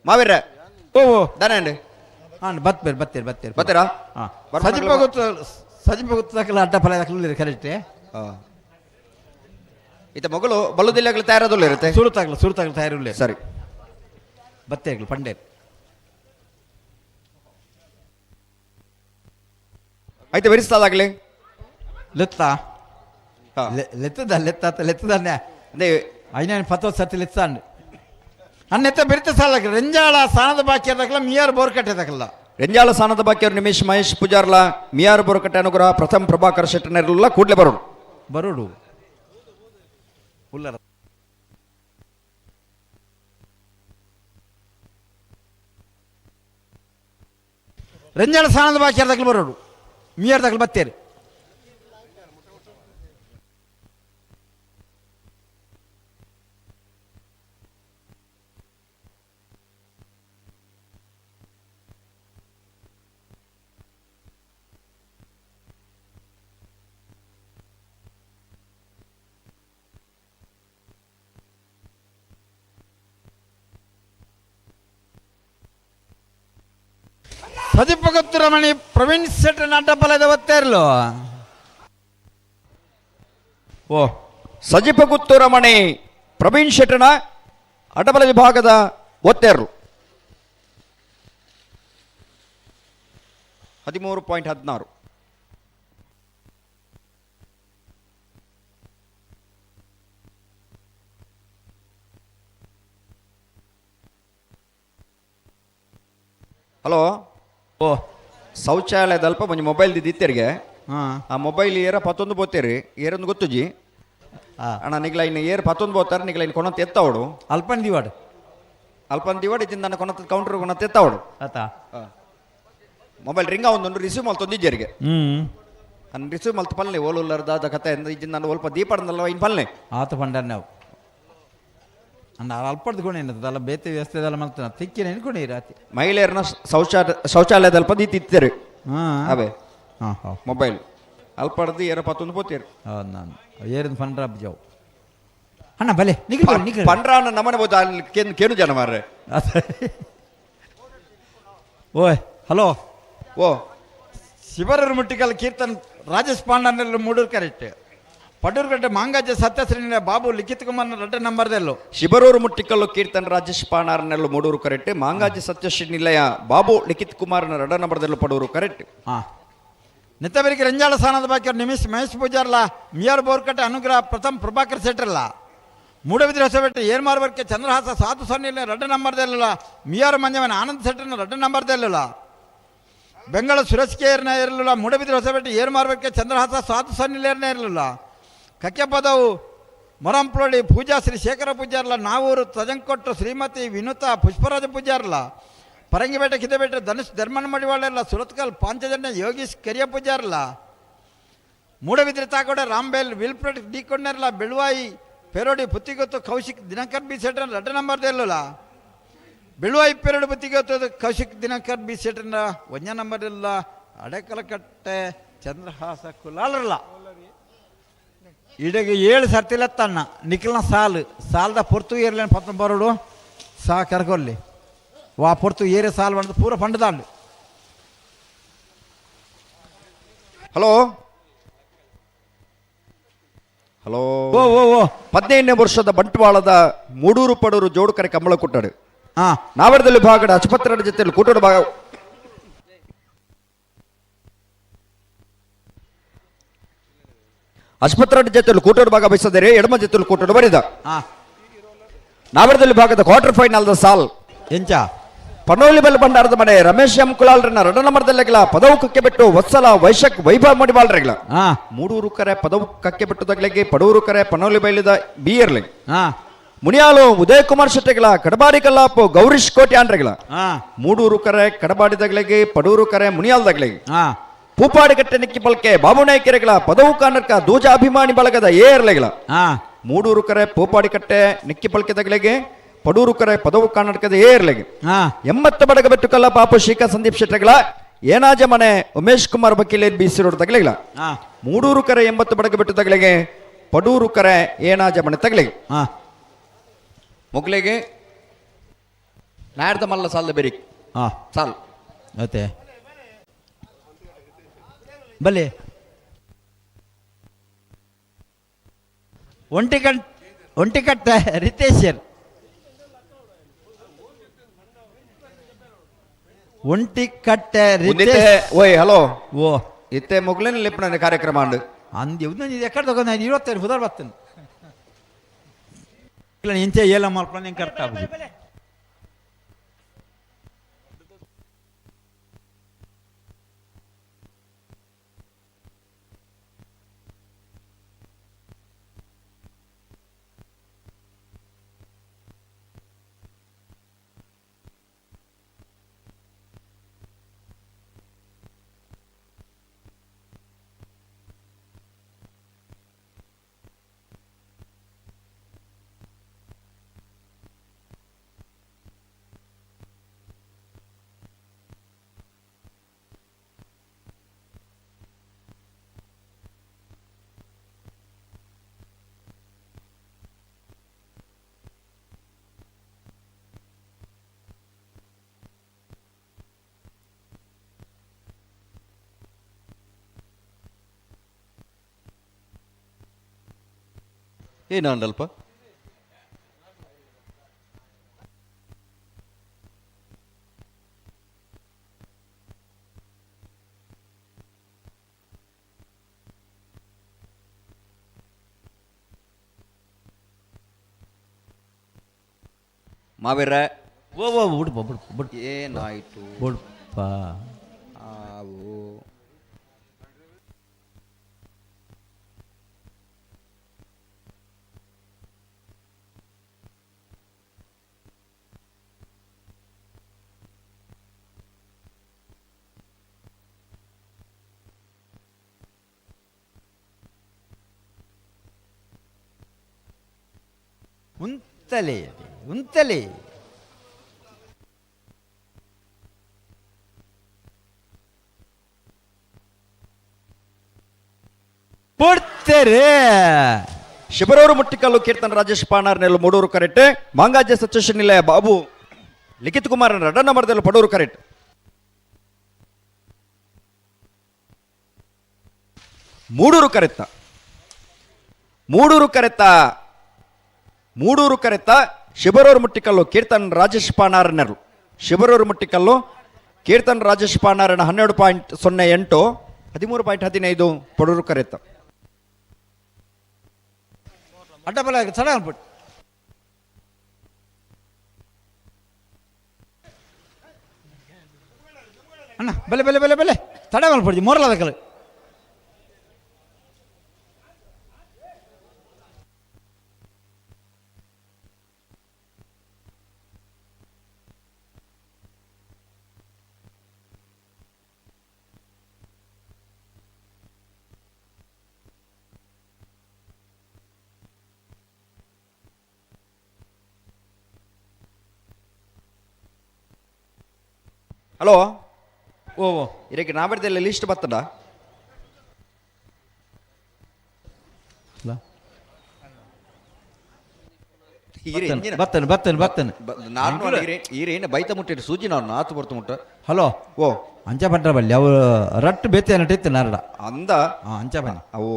ಮಾವೀರ ಓ ದನಂಡು ಬತ್ತೇರು ಬತ್ತೀರಾ ಸಜಿಪ ಗೊತ್ತಾಗಲ್ಲ ಅಡ್ಡ ಫಲ ಹಾಕಲಿಲ್ಲ ಕರೆಕ್ಟ್ ಈತ ಮಗಳು ಬಲ್ಲುದಿಲ್ಲ ತಯಾರದಲ್ಲ ಇರುತ್ತೆ ಸುರುತಾಗಲ ತಯಾರಿಲ್ಲ ಸರಿ ಬತ್ತೇಗ್ಲು ಪಂಡೆ అయితే వెరిస్తాదాగలే లెత్తా లెత్తదాన్నే అదే అయినా 10 ಸರ್ತಿ ಲೆತ್ತಾಂಡು ಅನ್ನೆತ್ತ ಬೆರಿತ ಸಾಲಕ ರೆಂಜಾಳ ಸಾನದ ಬಾಕಿಯದಾಗಲ್ಲ ಮಿಯಾರ್ ಬೋರ್ ಕಟ್ಟೆದಾಗಲ್ಲ ರೆಂಜಾಳ ಸಾನದ ಬಾಕಿಯವರು ನಿಮೇಶ್ ಮಹೇಶ್ ಪೂಜಾರ್ಲ ಮಿಯಾರ್ ಬೋರ್ಕಟ್ಟೆ ಅನುಗ್ರಹ ಪ್ರಥಮ್ ಪ್ರಭಾಕರ್ ಶೆಟ್ಟನೆಲ್ಲ ಕೂಡ್ಲೆ ಬರೋಡು ಉಲ್ಲರ ರೆಂಜಾಳ ಸಾನದ ಬಾಕಿಯದಾಗಲ್ಲ ಬರೋಡು ಮಿಯಾರ್ದಾಗಲ್ಲ ಬತ್ತೇರಿ ಸಜಿಪಗುತ್ತು ರಮಣಿ ಪ್ರವೀಣ್ ಶೆಟ್ಟಿ ಅಡ್ಡಬಲದ ಒತ್ತೇರ್ಲು ಓ ಸಜಿಪಗುತ್ತು ರಮಣಿ ಪ್ರವೀಣ್ ಶೆಟ್ಟನ ಅಡ್ಡಬಲ ವಿಭಾಗದ ಒತ್ತೇರ್ಲು 13.16 ಹಲೋ ಓ ಶೌಚಾಲಯದಲ್ಪ ಒಂಜಿ ಮೊಬೈಲ್ ದಿತ್ತೇರಿಗೆ ಆ ಮೊಬೈಲ್ ಏರ 11 ಬೋತೇರಿ ಏರೊಂದು ಗೊತ್ತುಜಿ ಅಣ್ಣ ನಿಗ್ಲ ಇನ್ನು ಏರ್ 11 ಬೋತಾರೆ ನಿಗ್ಲ ಇನ್ನು ಕೊನತ್ ಎತ್ತವಡು ಅಲ್ಪನ್ ದಿವಾಡ್ ಇದಿಂದ ನನ್ನ ಕೊನತ್ ಕೌಂಟರ್ ಕೊನತ್ ಎತ್ತವಡು ಆತ ಮೊಬೈಲ್ ರಿಂಗ ಒಂದೊಂದು ರಿಸೀವ್ ಮಲ್ತೊಂದಿಜ್ಜರಿಗೆ ನಾನು ರಿಸೀವ್ ಮಲ್ತ ಪಲ್ಲೆ ಓಲುಲ್ಲರ್ದಾದ ಕತೆ ಇದ್ದಿಂದ ನಾನು ಸ್ವಲ್ಪ ದೀಪಡನಲ್ವ ಇನ್ನು ಪಲ್ಲೆ ಆತ ಪಂಡರ್ ನಾವು ಅಣ್ಣ ಅಲ್ಪಡ್ದುಕೊಂಡು ಏನದಲ್ಲ ಬೇತೆ ವ್ಯವಸ್ಥೆ ಎಲ್ಲ ಮಾಡ್ತಾನೆ ತಿಕ್ಕಿನ ಎನ್ಕೊಂಡು ರಾತಿ ಮಹಿಳೆಯರನ್ನ ಶೌಚಾಲಯದಲ್ಪ ದೀತಿತ್ತೇರಿ ಅವೇ ಮೊಬೈಲ್ ಅಲ್ಪಡ್ದು ಏರ ಪತ್ತೊಂದು ಪೋತೀರು ಹೌದು ನಾನು ಏರಿನ ಪಂಡ್ರ ಜಾವು ಅಣ್ಣ ಬಲೆ ನಿಖಿಲ್ ಪಂಡ್ರಾನ ನಮ್ಮನೆ ಬೋದು ಅಲ್ಲಿ ಕೇನು ಜನ ಮಾರ್ರೆ ಓಯ್ ಹಲೋ ಓ ಶಿವರರು ಮುಟ್ಟಿಕಲ್ ಕೀರ್ತನ್ ರಾಜೇಶ್ ಪಾಂಡನೆಲ್ಲ ಮೂಡೂರು ಕರೆಕ್ಟ್ ಪಡೂರುಗಡ್ಡೆ ಮಾಂಗಾಜ ಸತ್ಯಶ್ರೀ ಬಾಬು ಲಿಖಿತ್ ಕುಮಾರ್ನ ರೆಡ್ಡೆ ನಂಬರ್ದೆಲ್ಲೋ ಶಿಬರೂರು ಮುಟ್ಟಿಕಲ್ಲು ಕೀರ್ತನ್ ರಾಜೇಶ್ ಪಾಣಾರ್ನೆಲ್ಲು ಮೂಡೂರು ಕರೆಕ್ಟ್ ಮಾಂಗಾಜಿ ಸತ್ಯಶ್ರೀ ನಿಲಯ ಬಾಬು ಲಿಖಿತ್ ಕುಮಾರ್ನ ರೆಡ್ಡ ನಂಬರ್ದೆಲ್ಲೂ ಪಡೂರು ಕರೆಕ್ಟ್ ಹಾಂ ನಿತ್ತಬರಿಗೆ ರಂಜಾಳ ಸ್ಥಾನದ ಬಾಕಿ ನಿಮಿಷ್ ಮಹೇಶ್ ಪೂಜಾರ್ಲ ಮಿಯಾರ್ ಬೋರ್ಕಟ್ಟೆ ಅನುಗ್ರಹ ಪ್ರಥಮ್ ಪ್ರಭಾಕರ್ ಸೆಟ್ರಲ್ಲ ಮೂಡಬಿದ್ರೆ ಹೊಸಬೆಟ್ಟೆ ಏನ್ ಮಾರ್ಬರ್ಕೆ ಚಂದ್ರಹಾಸ ಸಾಧು ಸೊನ್ನಿಲ್ಲ ರೆಡ್ಡ ನಂಬರ್ದೆಲ್ಲ ಮಿಯಾರ್ ಮಂಜವನ ಆನಂದ್ ಸೆಟ್ರನ ರೆಡ್ಡ ನಂಬರ್ದೆಲ್ಲ ಬೆಂಗಳ ಸುರೇಶ್ ಕೇರ್ನ ಇರಲಿಲ್ಲ ಮೂಡಬಿದ್ರೆ ಹೊಸಬೆಟ್ಟೆ ಏರ್ ಮಾರ್ಬರ್ಕೆ ಚಂದ್ರಹಾಸ ಸಾಧು ಸೊನ್ನಿಲೇರ್ನೇ ಇರಲಿಲ್ಲ ಕಕ್ಕೆ ಪದವು ಮೊರಂಪ್ಲೋಡಿ ಪೂಜಾ ಶ್ರೀ ಶೇಖರ ಪೂಜಾರ್ಲ ನಾವೂರು ತಜಂಕೊಟ್ಟು ಶ್ರೀಮತಿ ವಿನುತಾ ಪುಷ್ಪರಾಜ ಪೂಜಾರ್ಲ ಪರಂಗಿಬೇಟೆ ಕಿದಬೇಟೆ ಧನುಷ್ ಧರ್ಮನ ಮಡಿವಾಳೆಲ್ಲ ಸುರತ್ಕಲ್ ಪಾಂಚಜನ್ಯ ಯೋಗೀಶ್ ಕೆರಿಯ ಪೂಜಾರ್ಲ ಮೂಡಬಿದ್ರೆ ತಾಕೋಡೆ ರಾಂಬೇಲ್ ವಿಲ್ಪ್ರೆಟ್ ಡಿಕೊಂಡರ್ಲ ಬೆಳುವಾಯಿ ಪೆರೋಡಿ ಪುತ್ತಿಗೊತ್ತು ಕೌಶಿಕ್ ದಿನಕರ್ ಬಿ ಸೆಟ್ರನ್ ರೆಡ್ಡ ನಂಬರ್ದೆಲ್ಲ ಬೆಳುವಾಯಿ ಪೆರೋಡಿ ಪುತ್ತಿಗೊತ್ತು ಕೌಶಿಕ್ ದಿನಕರ್ ಬಿ ಸೆಟ್ರನ್ನ ಒಂಜ ನಂಬರ್ದೆಲ್ಲ ಅಡೆಕಲಕಟ್ಟೆ ಚಂದ್ರಹಾಸ ಕುಲಾಲರ್ಲ ಇಡಗೆ 7 ಸರ್ತಿಲ್ಲ ತನ್ನ ನಿಖಿಲ್ನ ಸಾಲದ ಪೊರ್ತು ಏರ್ಲೇನು ಪತ್ತ ಬರೋಡು ಸಾ ಕರ್ಕೊಲ್ಲಿ ವಾ ಪೊರ್ತು ಏರೆ ಸಾಲ್ ಬಂದು ಪೂರ ಪಂಡದಾಂಡು ಹಲೋ ಹಲೋ ಓ ಓ ಓ 15ನೇ ವರ್ಷದ ಬಂಟ್ವಾಳದ ಮೂಡೂರು ಪಡೂರು ಜೋಡುಕರೆ ಕಂಬಳ ಕುಟ್ಟಡು ನಾವರದಲ್ಲಿ ಭಾಗದ ಆಸ್ಪತ್ರೆ ಜೊತೆಯಲ್ಲಿ ಕೂಟೋಡು ಭಾಗ ಆಸ್ಪತ್ರೆ ಜೊತೆಯಲ್ಲಿ ಕೂಟೋಡು ಭಾಗ ಬಯಸಿದರೆ ಎಡಮ ಜೊತೆಯಲ್ಲಿ ಕೂಟೋಡು ಬರಿದ ನಾವರದಲ್ಲಿ ಭಾಗದ ಕ್ವಾರ್ಟರ್ ಫೈನಲ್ ಸಾಲ್ ಎಂಚ ಪನೋಲಿ ಬೆಲ್ ಭಂಡಾರದ ಮನೆ ರಮೇಶ್ ಎಂ ಕುಲಾಲ್ರನ್ನ ರೆಡ್ಡ ನಂಬರ್ದಲ್ಲೆಗಳ ಪದವು ಕಕ್ಕೆ ಬಿಟ್ಟು ವತ್ಸಲ ವೈಶಕ್ ವೈಭವ ಮಡಿವಾಳ್ರೆಗಳ ಮೂಡೂರು ಕರೆ ಪದವು ಕಕ್ಕೆ ಬಿಟ್ಟದಾಗ್ಲಿಗೆ ಪಡೂರು ಕರೆ ಪನೋಲಿ ಬೈಲಿದ ಬಿಯರ್ಲಿ ಮುನಿಯಾಲು ಉದಯ್ ಕುಮಾರ್ ಶೆಟ್ಟಿಗಳ ಕಡಬಾಡಿ ಕಲ್ಲಾಪು ಗೌರೀಶ್ ಕೋಟ್ಯಾನ್ರೆಗಳ ಮೂಡೂರು ಕರೆ ಕಡಬಾಡಿದಾಗ್ಲಿಗೆ ಪಡೂರು ಕರೆ ಮುನಿಯಾಲ್ದಾಗ್ಲಿಗೆ ಪೂಪಾಡಿಗಟ್ಟೆ ನಿಕ್ಕಿ ಪಲ್ಕೆ ಬಾಬುನಾಯ್ಕೆರೆಗಳ ಪದವು ಕಾನರ್ಕ ದೂಜ ಅಭಿಮಾನಿ ಬಳಗದ ಏರ್ಲೆಗಳ ಮೂಡೂರು ಕರೆ ಪೂಪಾಡಿಕಟ್ಟೆ ನಿಕ್ಕಿ ಪಲ್ಕೆದಾಗ್ಲಿಗೆ ಪಡೂರು ಕರೆ ಪದವು ಕರ್ನಾಟಕದ ಏರ್ಲೆಗೆ 80 ಬಡಗ ಬೆಟ್ಟು ಕಲ್ಲ ಪಾಪು ಶೀಕಾ ಸಂದೀಪ್ ಶೆಟ್ಟಗಳ ಏನಾಜ ಮನೆ ಉಮೇಶ್ ಕುಮಾರ್ ಬಕೀಲೇರ್ ಬಿಸಿ ರೋಡ್ ತಗಲಿಗಳ ಮೂಡೂರು ಕರೆ 80 ಬಡಗ ಬೆಟ್ಟು ತಗಲಿಗೆ ಪಡೂರು ಕರೆ ಏನಾಜ ಮನೆ ತಗಲಿಗೆ ಮುಗ್ಲಿಗೆ ನಾಡ್ದ ಮಲ್ಲ ಸಾಲ್ದ ಬೆರಿ ಸಾಲ್ ಮತ್ತೆ ಬಲೆ ಒಂಟಿಕಟ್ಟ ರಿತೇಶರ್ ಒಂಟಿಕಟ್ಟೆ ಓಯ್ ಹಲೋ ಓ ಇತ್ತೆ ಮುಗ್ಲಿನ ಲಿಪ್ಪನ ಕಾರ್ಯಕ್ರಮ ಅಂಡು ಅಂದ್ ಎక్కడ ತಗೊಂಡ 25 ಹುದಾರ್ ಬರ್ತೇನೆ ಇಂಚೆ ಏಲ ಮಲ್ಪನ ಕರೆಕ್ಟ್ ಆಗುದು ಏನಲ್ಪ ಮಾವಿರ ಓ ಓ ಬಿಡು ಏನಾಯ್ತು ಬಿಡಪ್ಪ ಆವು ಉಂತಲೆ ಪುಡ್ತೇರಿ ಶಿಬರೂರು ಮುಟ್ಟಿಕಲ್ಲು ಕೀರ್ತನ ರಾಜೇಶ್ ಪಾಣಾರ್ ನೆಲ್ಲು ಮೂಡೂರು ಕರೆಕ್ಟ್ ಮಾಂಗಾಜ್ಯ ಸಚೇಶನ್ ನಿಲಯ ಬಾಬು ಲಿಖಿತ್ ಕುಮಾರ್ ರಡ್ಡಣ್ಣ ಮರದೆಲ್ಲು ಪಡೂರು ಕರೆಕ್ಟ್ ಮೂಡೂರು ಕರೆತ್ತ ಶಿಬರೂರು ಮುಟ್ಟಿಕಲ್ಲು ಕೀರ್ತನ್ ರಾಜೇಶ್ ಪಾಣಾರ್ ನೆಲ್ಲು ಶಿಬರೂರು ಮುಟ್ಟಿಕಲ್ಲು ಕೀರ್ತನ್ ರಾಜೇಶ್ ಪಾಣಾರನ 12.08 13.15 ಪಡೂರು ಕರೆತ್ತ ಅಡ್ಡಬಲ ಸಡ ಅನ್ಬಿಟ್ಟು ಅಣ್ಣ ಬೆಲೆ ಬೆಲೆ ಬೆಲೆ ಬೆಲೆ ತಡ ಮಾಡ್ಬಿಡ್ತೀವಿ ಮೊರಲಾದ ಕಲೆ ಹಲೋ ಓ ಇದಕ್ಕೆ ನಾಬರ್ದೆಲ್ಲ ಲಿಸ್ಟ್ ಬರ್ತದ ಬರ್ತೇನೆ ನಾನು ಈರೇನು ಬೈತ ಮುಟ್ಟಿರಿ ಸೂಜಿ ನಾನು ಆತು ಬರ್ತು ಮುಟ್ಟ ಹಲೋ ಓ ಅಂಚ ಬಂಟ್ರ ಬಲ್ಲಿ ಅವು ರಟ್ಟು ಬೇತೆ ನಟಿತ್ತು ನಾರಡ ಅಂದ ಅಂಚ ಬನ್ನಿ ಅವು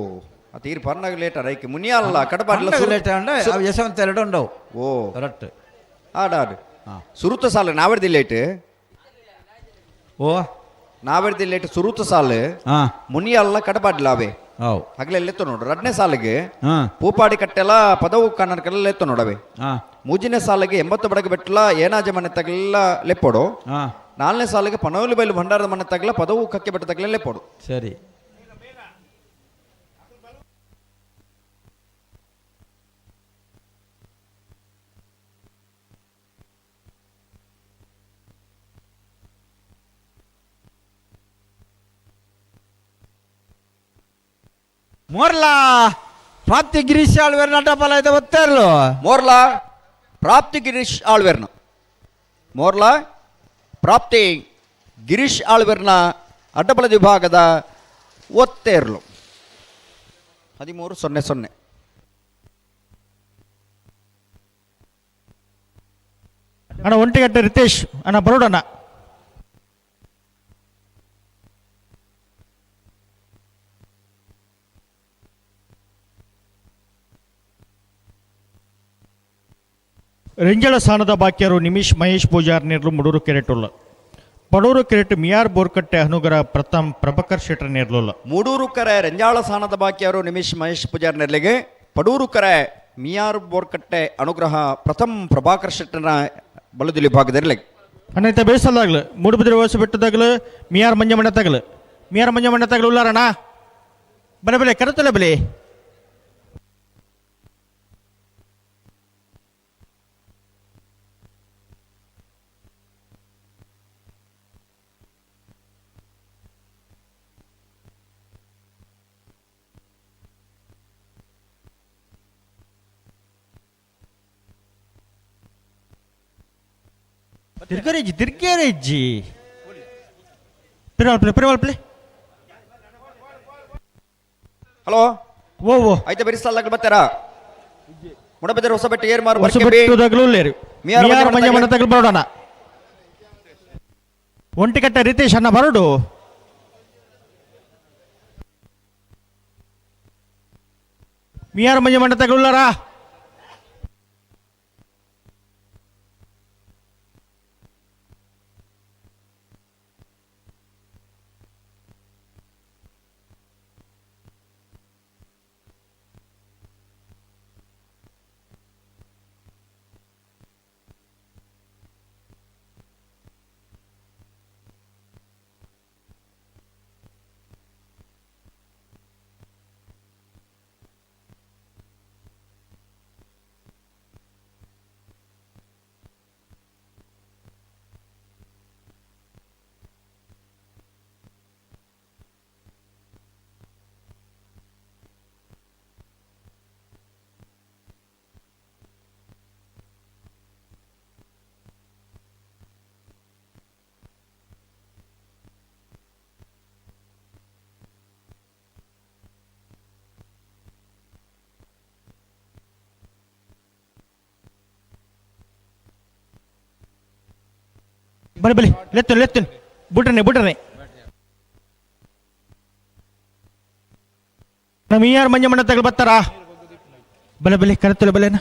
ಅದು ಈರು ಪರ್ನಾಗ ಲೇಟರ್ ಐಕೆ ಮುನಿಯಲ್ಲ ಕಡಬಾರ್ಲ ಲೇಟ್ ಅಂಡ ಯಶವಂತ ಎರಡು ಉಂಡವು ಓ ರಟ್ಟು ಆಡಾಡು ಸುರುತ ಸಾಲ ನಾವರ್ದಿ ಲೇಟ್ ಓ ನಾವರ್ದಿ ಲೇಟ್ ಸುರುತ ಸಾಲು ಮುನಿಯಲ್ಲ ಕಡಬಾಡ್ಲ ಅವೇ ಹಗಲೆಲ್ಲ ಎತ್ತು ನೋಡು 2ನೇ ಸಾಲಿಗೆ ಪೂಪಾಡಿ ಕಟ್ಟೆಲ್ಲ ಪದವು ಕನ್ನಡಕ್ಕೆಲ್ಲ ಎತ್ತು ನೋಡವೆ 3ನೇ ಸಾಲಿಗೆ 80 ಬಡಗ ಬೆಟ್ಟಲ ಏನಾಜ ಮನೆ ತಗಲೆಲ್ಲ ಲೆಪ್ಪೋಡು 4ನೇ ಸಾಲಿಗೆ ಪನವಲಿ ಬೈಲು ಭಂಡಾರದ ಮನೆ ತಗಲ ಪದವು ಕಕ್ಕೆ ಬೆಟ್ಟ ತಗಲ ಲೆಪ್ಪೋಡು ಸರಿ ಮೋರ್ಲಾ ಪ್ರಾಪ್ತಿ ಗಿರೀಶ್ ಆಳ್ವೇರ್ನ ಅಡ್ಡಪಾಲ ಇದೆ ಗೊತ್ತೇರಲು ಮೋರ್ಲಾ ಪ್ರಾಪ್ತಿ ಗಿರೀಶ್ ಆಳ್ವೇರ್ನ ಮೋರ್ಲಾ ಪ್ರಾಪ್ತಿ ಗಿರೀಶ್ ಆಳ್ವೇರ್ನ ಅಡ್ಡಬಲದ ವಿಭಾಗದ ಒತ್ತೇರ್ಲು 13-0-0 ಅಣ್ಣ ಒಂಟಿಗಟ್ಟೆ ರಿತೇಶ್ ಅಣ್ಣ ಬರೋಡಣ್ಣ ರೆಂಜಳ ಸ್ಥಾನದ ಬಾಕ್ಯರು ನಿಮಿಷ್ ಮಹೇಶ್ ಪೂಜಾರ್ ನೇರ್ಲು ಮುಡೂರು ಕೆರೆಟುಲ್ಲ ಪಡೂರು ಕೆರೆಟ್ ಮಿಯಾರ್ ಬೋರ್ಕಟ್ಟೆ ಹನುಗರ ಪ್ರಥಮ್ ಪ್ರಭಾಕರ್ ಶೆಟ್ಟರ್ ನೇರ್ಲುಲ್ಲ ಮೂಡೂರು ಕರೆ ರೆಂಜಾಳ ಸ್ಥಾನದ ಬಾಕ್ಯರು ನಿಮಿಷ್ ಮಹೇಶ್ ಪೂಜಾರ್ ನೆರ್ಲೆಗೆ ಪಡೂರು ಕರೆ ಮಿಯಾರ್ ಬೋರ್ಕಟ್ಟೆ ಅನುಗ್ರಹ ಪ್ರಥಮ್ ಪ್ರಭಾಕರ್ ಶೆಟ್ಟರ್ನ ಬಲದಲ್ಲಿ ಭಾಗದಲ್ಲಿ ಅನೈತ ಬೇಸಲ್ದಾಗ್ಲು ಮೂಡುಬಿದ್ರೆ ವಯಸ್ಸು ಬೆಟ್ಟದಾಗ್ಲು ಮಿಯಾರ್ ಮಂಜಮಣ್ಣ ತಗಲು ಉಲ್ಲಾರಣ ಬಲೆ ಬಲೆ ಕರೆತಲೆ ಬಲೆ ತಿರ್ಗೇರೆಜ್ಜಿ ಪ್ಲೇ ಹಲೋ ಓ ಆಯ್ತಾ ಬೇರೆ ಸಾಲಾಗ್ಲು ಬರ್ತಾರಾ ಮುಡಬೆದರ ಹೊಸ ಬೆಟ್ಟ ಏರ್ ಮಾರು ಹೊಸ ಬೆಟ್ಟದಾಗ್ಲೂ ಲೇರು ಮಿಯಾರ್ ಮಂಜಮಣ್ಣ ತಗಲು ಬರೋಡಣ ಒಂಟಿಕಟ್ಟೆ ರಿತೇಶ್ ಅಣ್ಣ ಬರೋಡು ಮಿಯಾರ್ ಮಂಜಮಣ್ಣ ತಗಲುಲ್ಲಾರಾ ಬಲಿ ಬಲಿ ಲೆತ್ತೇನೆ ಬಿಟ್ರನೆ ನಮ್ಮ ಯಾರು ಮಂಜಮ್ಮನ ತಗಲ್ ಬರ್ತಾರಾ ಬಲೆ ಕರೆತ್ತಲೆ ಬಲೆನ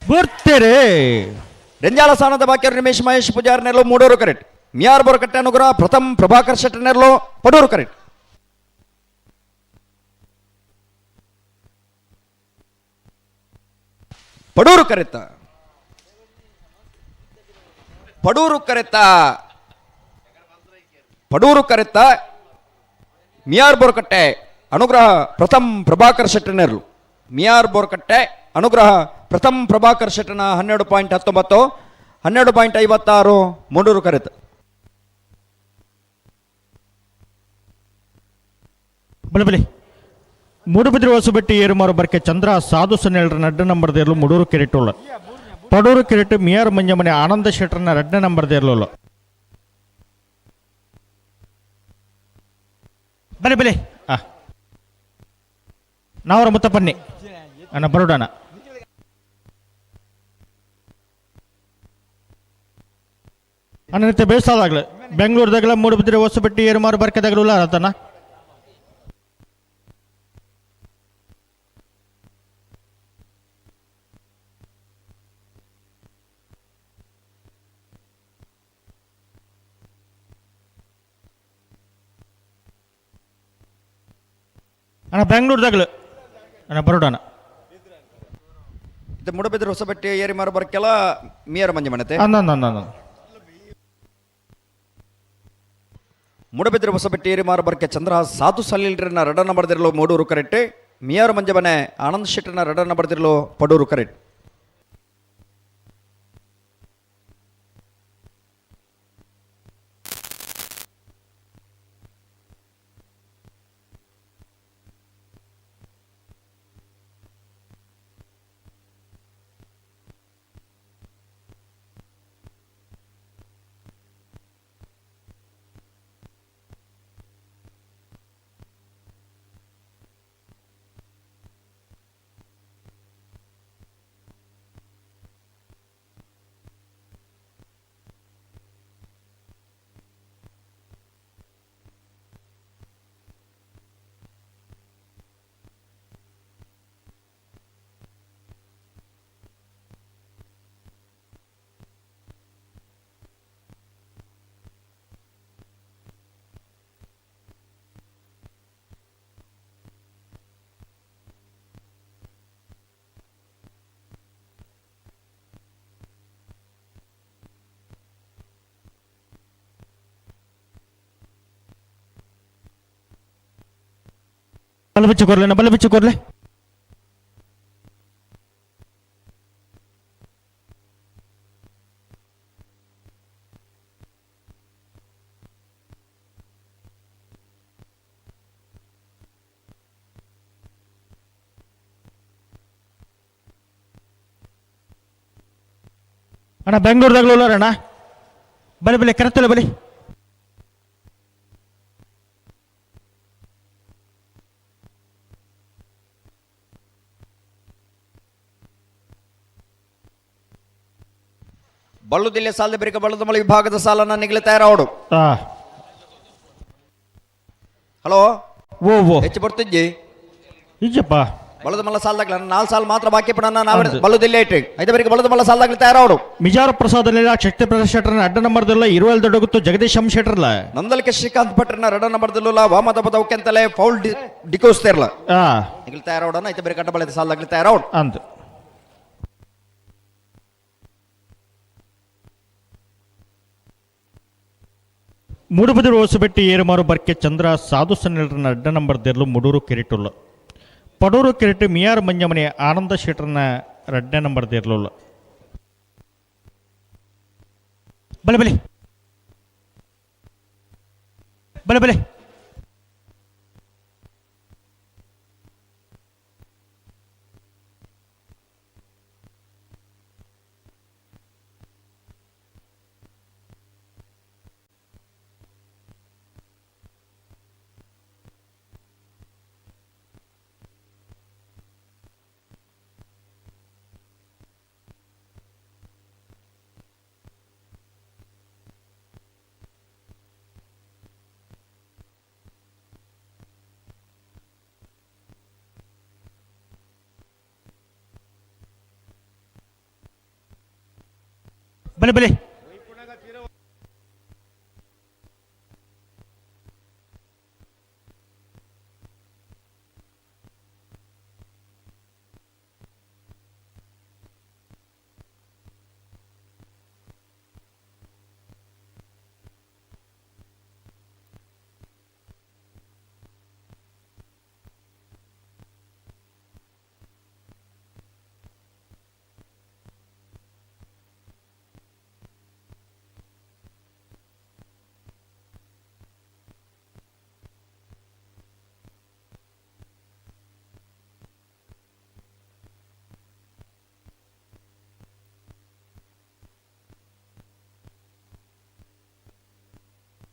ಬರ್ತೀರಿ ರೆಂಜಾಳ ಸ್ಥಾನದ ಬಾಕ್ಯರು ನಿಮೇಶ್ ಮಹೇಶ್ ಪೂಜಾರ್ ನೆರಳು ಮೂಡೂರು ಕರೆಕ್ಟ್. ಮಿಯಾರ್ ಬೋರಕಟ್ಟೆ ಅನುಗ್ರಹ ಪ್ರಥಮ್ ಪ್ರಭಾಕರ್ ಶೆಟ್ಟಿ ನೆರಳು ಪಡೂರು ಕರೆಕ್ಟ್. ಪಡೂರು ಕರೆತ್ತ ಮಿಯಾರ್ ಬೋರಕಟ್ಟೆ ಅನುಗ್ರಹ ಪ್ರಥಮ್ ಪ್ರಭಾಕರ್ ಶೆಟ್ಟಿ ನೆರಳು. ಮಿಯಾರ್ ಬೋರಕಟ್ಟೆ ಅನುಗ್ರಹ ಪ್ರಥಮ್ ಪ್ರಭಾಕರ್ ಶೆಟ್ಟನ 12.19 12.56 ಮೂಡೂರು ಕರೆತ. ಬಲಿ ಮೂಡುಬಿದ್ರೆ ಹೊಸಬೆಟ್ಟಿ ಏರುಮಾರು ಬರ್ಕೆ ಚಂದ್ರ ಸಾಧು ಸನ್ನೆಳರ 2 ನಂಬರ್ ದೇರ್ಲು ಮೂಡೂರು ಕೆರೆಟ್ಟುಳ್ಳ ಪಡೂರು ಕೆರೆಟ್ಟು ಮಿಯಾರ್ ಮಂಜಮನೆ ಆನಂದ ಶೆಟ್ಟರ್ನ 2 ನಂಬರ್ ದೇರ್ಲುಲ್ಲ ಬಲಿ ನಾವರ ಮುತ್ತಪ್ಪನ್ನಿ ಅಣ್ಣ ಬರುಡಾನ ಅನಂತ ಬೇಸಾದಾಗ್ಲ ಬೆಂಗಳೂರದಾಗಲ ಮೂಡುಬಿದ್ರೆ ಹೊಸಬೆಟ್ಟಿ ಏರುಮಾರು ಬರ್ಕೆದಾಗಲೂ ಆತನ ಅಣ್ಣ ಬೆಂಗಳೂರದಾಗಲ ಅಣ್ಣ ಬರೋಡಾನ ಇದು ಮೂಡುಬಿದ್ರೆ ಹೊಸಬೆಟ್ಟಿ ಏರಿಮಾರು ಬರ್ಕೆಲ್ಲ ಮಿಯಾರ್ ಮಂಜಮನತೆ ಮೂಡುಬಿದ್ರೆ ಹೊಸಬೆಟ್ಟಿ ಏರಿಮಾರು ಬರ್ಕೆ ಚಂದ್ರ ಸಾಧು ಸಲೀಲ್ರನ್ನ 2 ನಂಬರ್ ದಿರಲು ಮೂಡೂರು ಕರೆಕ್ಟ್. ಮಿಯಾರ್ ಮಂಜಮನೆ ಆನಂದ್ ಶೆಟ್ಟರ್ನ 2 ನಂಬರ್ ದಿರಲು ಪಡೂರು ಕರೆಕ್ಟ್. ಬಲಬಿಚ್ಚು ಕೊರ್ಲೆ ಅಣ್ಣ ಬೆಂಗಳೂರದಾಗಲೂ ಅಣ್ಣ ಬಲೆ ಬಲೆ ಕರೆತ್ತಲ್ಲ ಬಲಿ. ಬಳ್ಳುದಿಲ್ಲ ಸಾಲದ ಬೆರಿಕ ಬಳ್ಳದ ಮಳೆ ವಿಭಾಗದ ಸಾಲನ್ನ ನಿಗಲಿ ತಯಾರಾವಡು. ಹಲೋ ಓ ಹೆಚ್ಚು ಬರ್ತಿದ್ದಿ ಇಜ್ಜಪ್ಪ ಬಳ್ಳದ ಮಲ್ಲ ಸಾಲದಾಗ್ಲ 4 ಸಾಲ ಮಾತ್ರ ಬಾಕಿ ಪಡೋಣ ನಾವು ಬಳ್ಳುದಿಲ್ಲ ಇಟ್ಟು ಐದು ಬೆರಿಕ ಬಳ್ಳದ ಮಲ್ಲ ಸಾಲದಾಗ್ಲಿ ತಯಾರಾವಡು. ಮಿಜಾರ ಪ್ರಸಾದ್ ಶಕ್ತಿ ಪ್ರಸಾದ್ ಶೆಟ್ಟರ್ನ ಅಡ್ಡ ನಂಬರ್ದಲ್ಲ 20 ದೊಡ್ಡ ಗೊತ್ತು ಜಗದೀಶ್ ಹಂ ಶೆಟ್ಟರ್ಲ ನಂದಲಿಕೆ ಶ್ರೀಕಾಂತ್ ಭಟ್ರನ ರೆಡ ನಂಬರ್ದಲ್ಲ ವಾಮದ ಬದವಕ್ಕೆಂತಲೇ ಫೌಲ್ ಡಿಕೋಸ್ತಿರ್ಲ ನಿಗಲಿ ತಯಾರಾವಡೋಣ ಐದು ಬೆರಿಕ ಅಡ್ಡ ಬಳ್ಳದ ಸಾಲದಾಗ್ಲಿ ತಯಾರಾವಡು ಅಂತ. ಮೂಡುಬದಿರು ಓಸಬೆಟ್ಟಿ ಏರುಮಾರು ಬರ್ಕೆ ಚಂದ್ರ ಸಾಧು ಸನ್ನೆಲ್ರನ್ನ ಅಡ್ಡ ನಂಬರ್ ದೇರ್ಲು ಮುಡೂರು ಕೆರಿಟುಲ್ಲ ಪಡೂರು ಕೆರಿಟು ಮಿಯಾರ್ ಮಂಜಮನೆ ಆನಂದ ಶೆಟ್ರನ್ನ ರಡ್ಡ ನಂಬರ್ ದೇರ್ಲುಲ್ಲ ಬಲೆ ಬಲೆ ಬಲೆ ಬಲೆ ಬಲೆ ಬಲೆ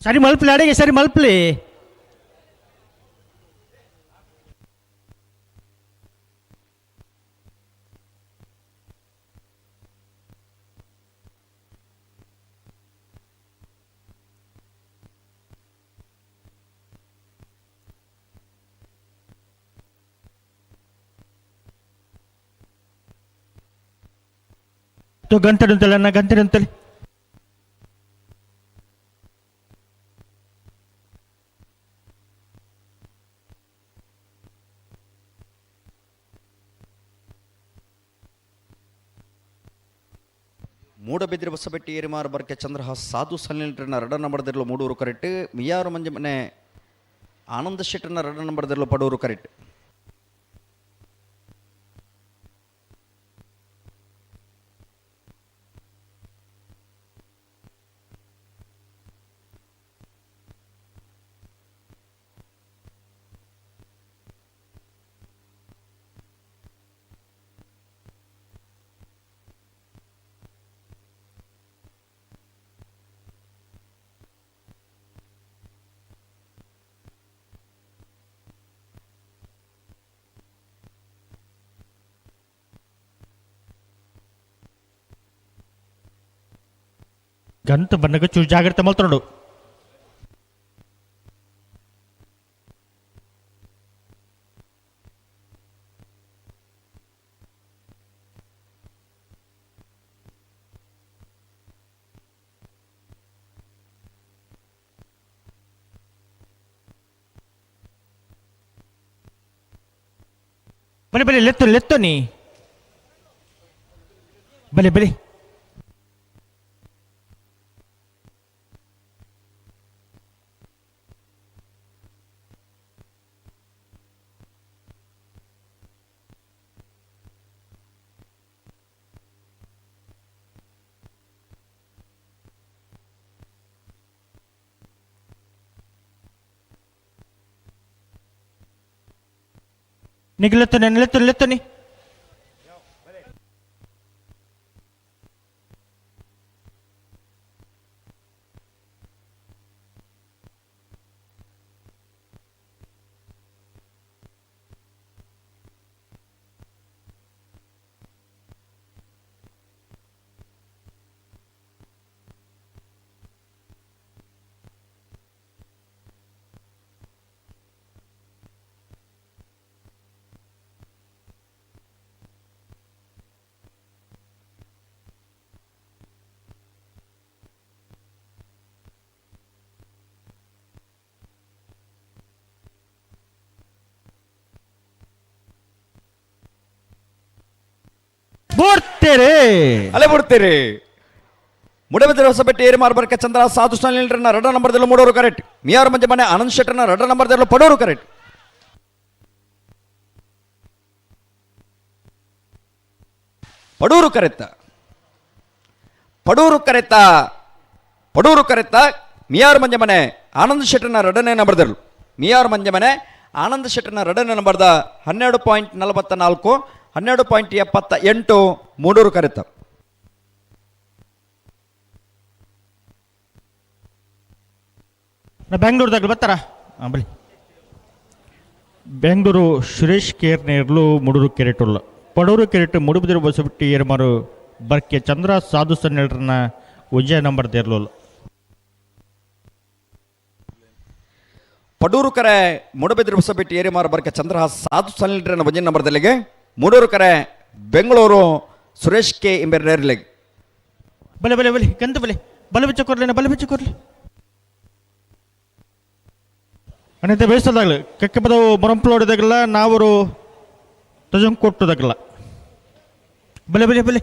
ಸರಿ ಮಲ್ಪಲಿ ಅಡಿಗೆ ಸರಿ ಮಲ್ಪಲಿ ಗಂಟೆಡುಂತಲ್ಲ ಅಣ್ಣ ಗಂಟೆಡುಂತಲ್ಲಿ ಮೂಡಬಿದಿರೆ ಬಸಬೆಟ್ಟಿ ಏರಿಮಾರು ಬರ್ಕೆ ಚಂದ್ರಹಾಸ್ ಸಾಧು ಸನ್ನಿಲ್ರನ್ನ ರಡ ನಂಬರ್ದಿರಲು ಮೂಡೂರು ಕರೆಕ್ಟ್ ಮಿಯಾರು ಮಂಜಮನೆ ಆನಂದ ಶೆಟ್ಟರ್ನ ರಡ ನಂಬರ್ದಿರಲು ಪಡೂರು ಕರೆಕ್ಟ್. ಗಂತ ಬನ್ನಗ ಚೂರು ಜಾಗ್ರತೆ ಮಲ್ತೊಂಡು ಬಲೆ ಬಲೆ ಲೆತ್ತು ಲೆತ್ತು ನೀ ಬಲೆ ಬಲೆ ನಿಗ್ಲೆತ್ತನೆ ಲೆತ್ತನೆ ಬೋಡ್ತೇರೆ ಅಲೆ ಬಿಡ್ತೀರಿ. ಮುಡಬಿದ್ರೆ ಹೊಸಬೆಟ್ಟಿ ಏರಿ ಮಾರ್ಬರ್ಕೆ ಚಂದ್ರ ಸಾಧು ಸ್ಟಾಲಿನ 2 ನಂಬರ್ದಲ್ಲೂ 3 ಕರೆಕ್ಟ್. ಮಿಯಾರ್ ಮಂಜೆ ಮನೆ ಆನಂದ್ ಶೆಟ್ಟರ್ನ 2 ನಂಬರ್ದಲ್ಲೂ ಪಡೋರು ಕರೆಕ್ಟ್. ಪಡೂರು ಕರೆತ್ತ ಮಿಯಾರ್ ಮಂಜೆ ಮನೆ ಆನಂದ್ ಶೆಟ್ಟರ್ನ 2ನೇ ನಂಬರ್ದಲ್ಲೂ. ಮಿಯಾರ್ ಮಂಜೆ ಮನೆ ಆನಂದ್ ಶೆಟ್ಟರ್ನ 2ನೇ ನಂಬರ್ದ 12.44 12.78 ಮೂಡೂರು ಕರೆತ್ತ. ಬೆಂಗಳೂರದಾಗ ಬರ್ತಾರ ಬಲಿ ಬೆಂಗಳೂರು ಸುರೇಶ್ ಕೇರ್ನೇರ್ಲು ಮುಡೂರು ಕೆರೆಟುಲ್ಲ ಪಡೂರು ಕೆರೆಟ್ ಮುಡುಬಿದಿರು ಬಸಬಿಟ್ಟಿ ಏರ್ಮಾರು ಬರ್ಕೆ ಚಂದ್ರ ಸಾಧು ಸನ್ನೆರಡರನ್ನ ಉಜ್ಜಯ ನಂಬರ್ ದೇರ್ಲೋಲ್ಲ. ಪಡೂರು ಕರೆ ಮುಡಬಿದಿರು ಬಸಬಿಟ್ಟಿ ಏರಿಮಾರು ಬರ್ಕೆ ಚಂದ್ರ ಸಾಧು ಸನ್ನೆರಡರನ್ನ ಒಂಜೆ ನಂಬರ್ದಲ್ಲಿಗೆ. ಮೂಡೂರು ಕರೆ ಬೆಂಗಳೂರು ಸುರೇಶ್ ಕೆ ಇಂಬೆರ್ನೇರ್ಲೆಗೆ. ಬಲೆ ಬಲೆ ಬಲೆ ಗಂತ ಬಲೆ ಬಲೆ ಬೆಚ್ಚ ಕೊರ್ಲಿ ಅನೇತೆ ಬೇಯಿಸೋದಾಗಲಿ ಕೆಕ್ಕೆ ಬದವು ಮೊರಂಪ್ಲೋಡಿದಾಗಲ್ಲ ನಾವರು ತಜಂಗ್ ಕೊಟ್ಟದಾಗಲ್ಲ. ಬಲೆ ಬಲೆ ಬಲೆ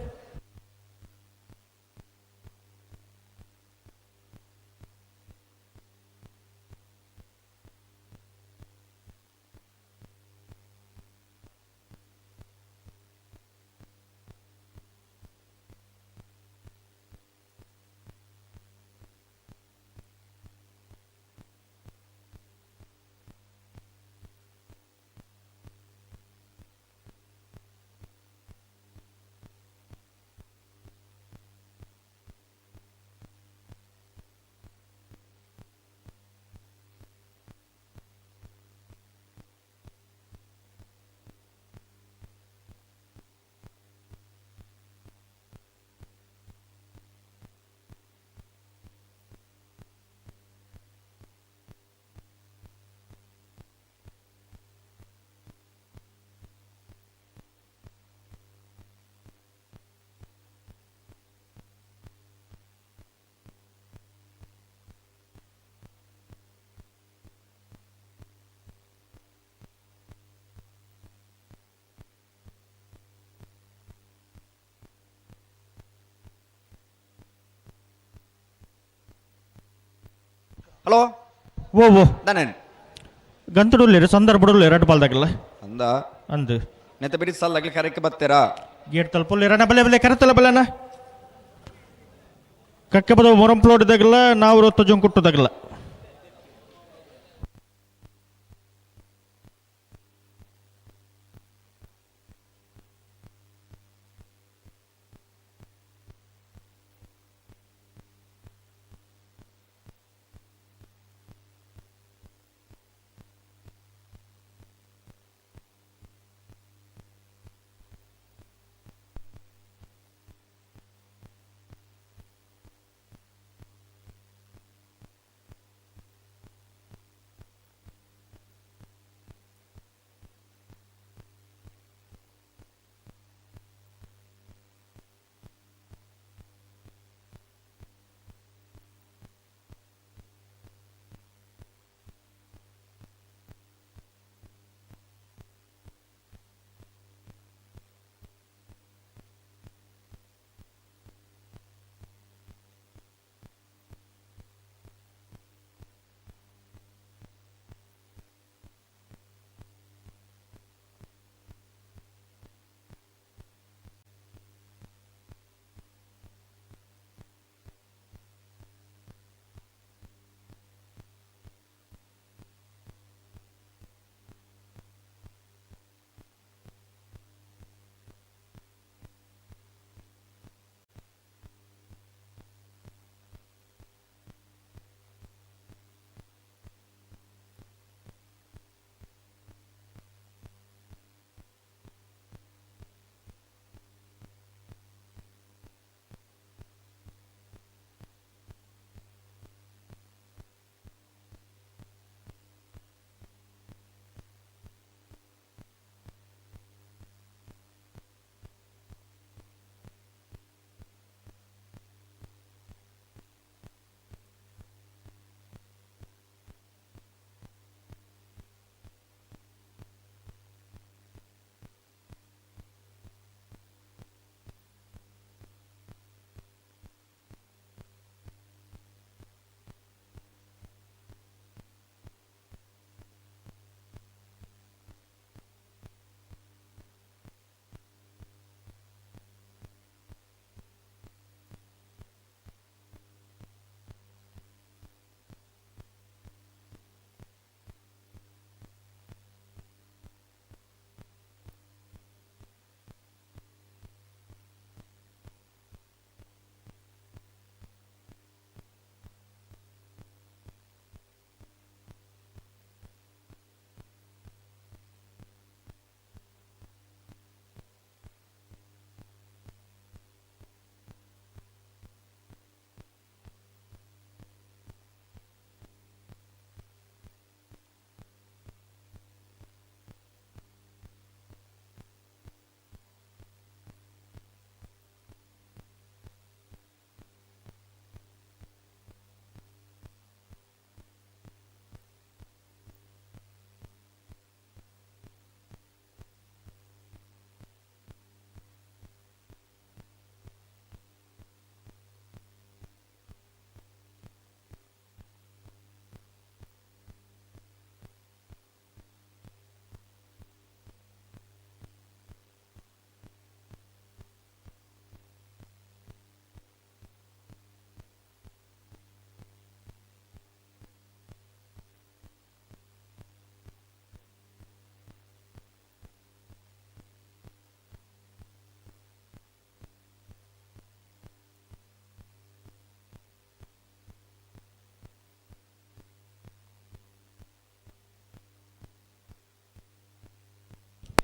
ಹಲೋ ಓ ದಾನೇನು ಗಂತುಡುಲ್ಲೇರು ಸಂದರ್ಭಡುಲ್ಲೆ 2 ಪಾಲ್ದಾಗಲ್ಲ ಅಂದು ನೆತ್ತ ಬಿಡಿ ಸಾಲಾಗ್ಲಿ ಕರೆಕ್ಕೆ ಬರ್ತೀರಾ ಗೇಟ್ ತಲುಪಲ್ಲೇರಣ ಬಲೆ ಬಲೆ ಕರೆತಲ್ಲ ಬಲೆನ ಕಕ್ಕೆ ಬದವು ಮೊರಂಪ್ಲೋಡಿದಾಗಲ್ಲ ನಾವು ತಜಂಗ್ ಕೊಟ್ಟದಾಗಲ್ಲ.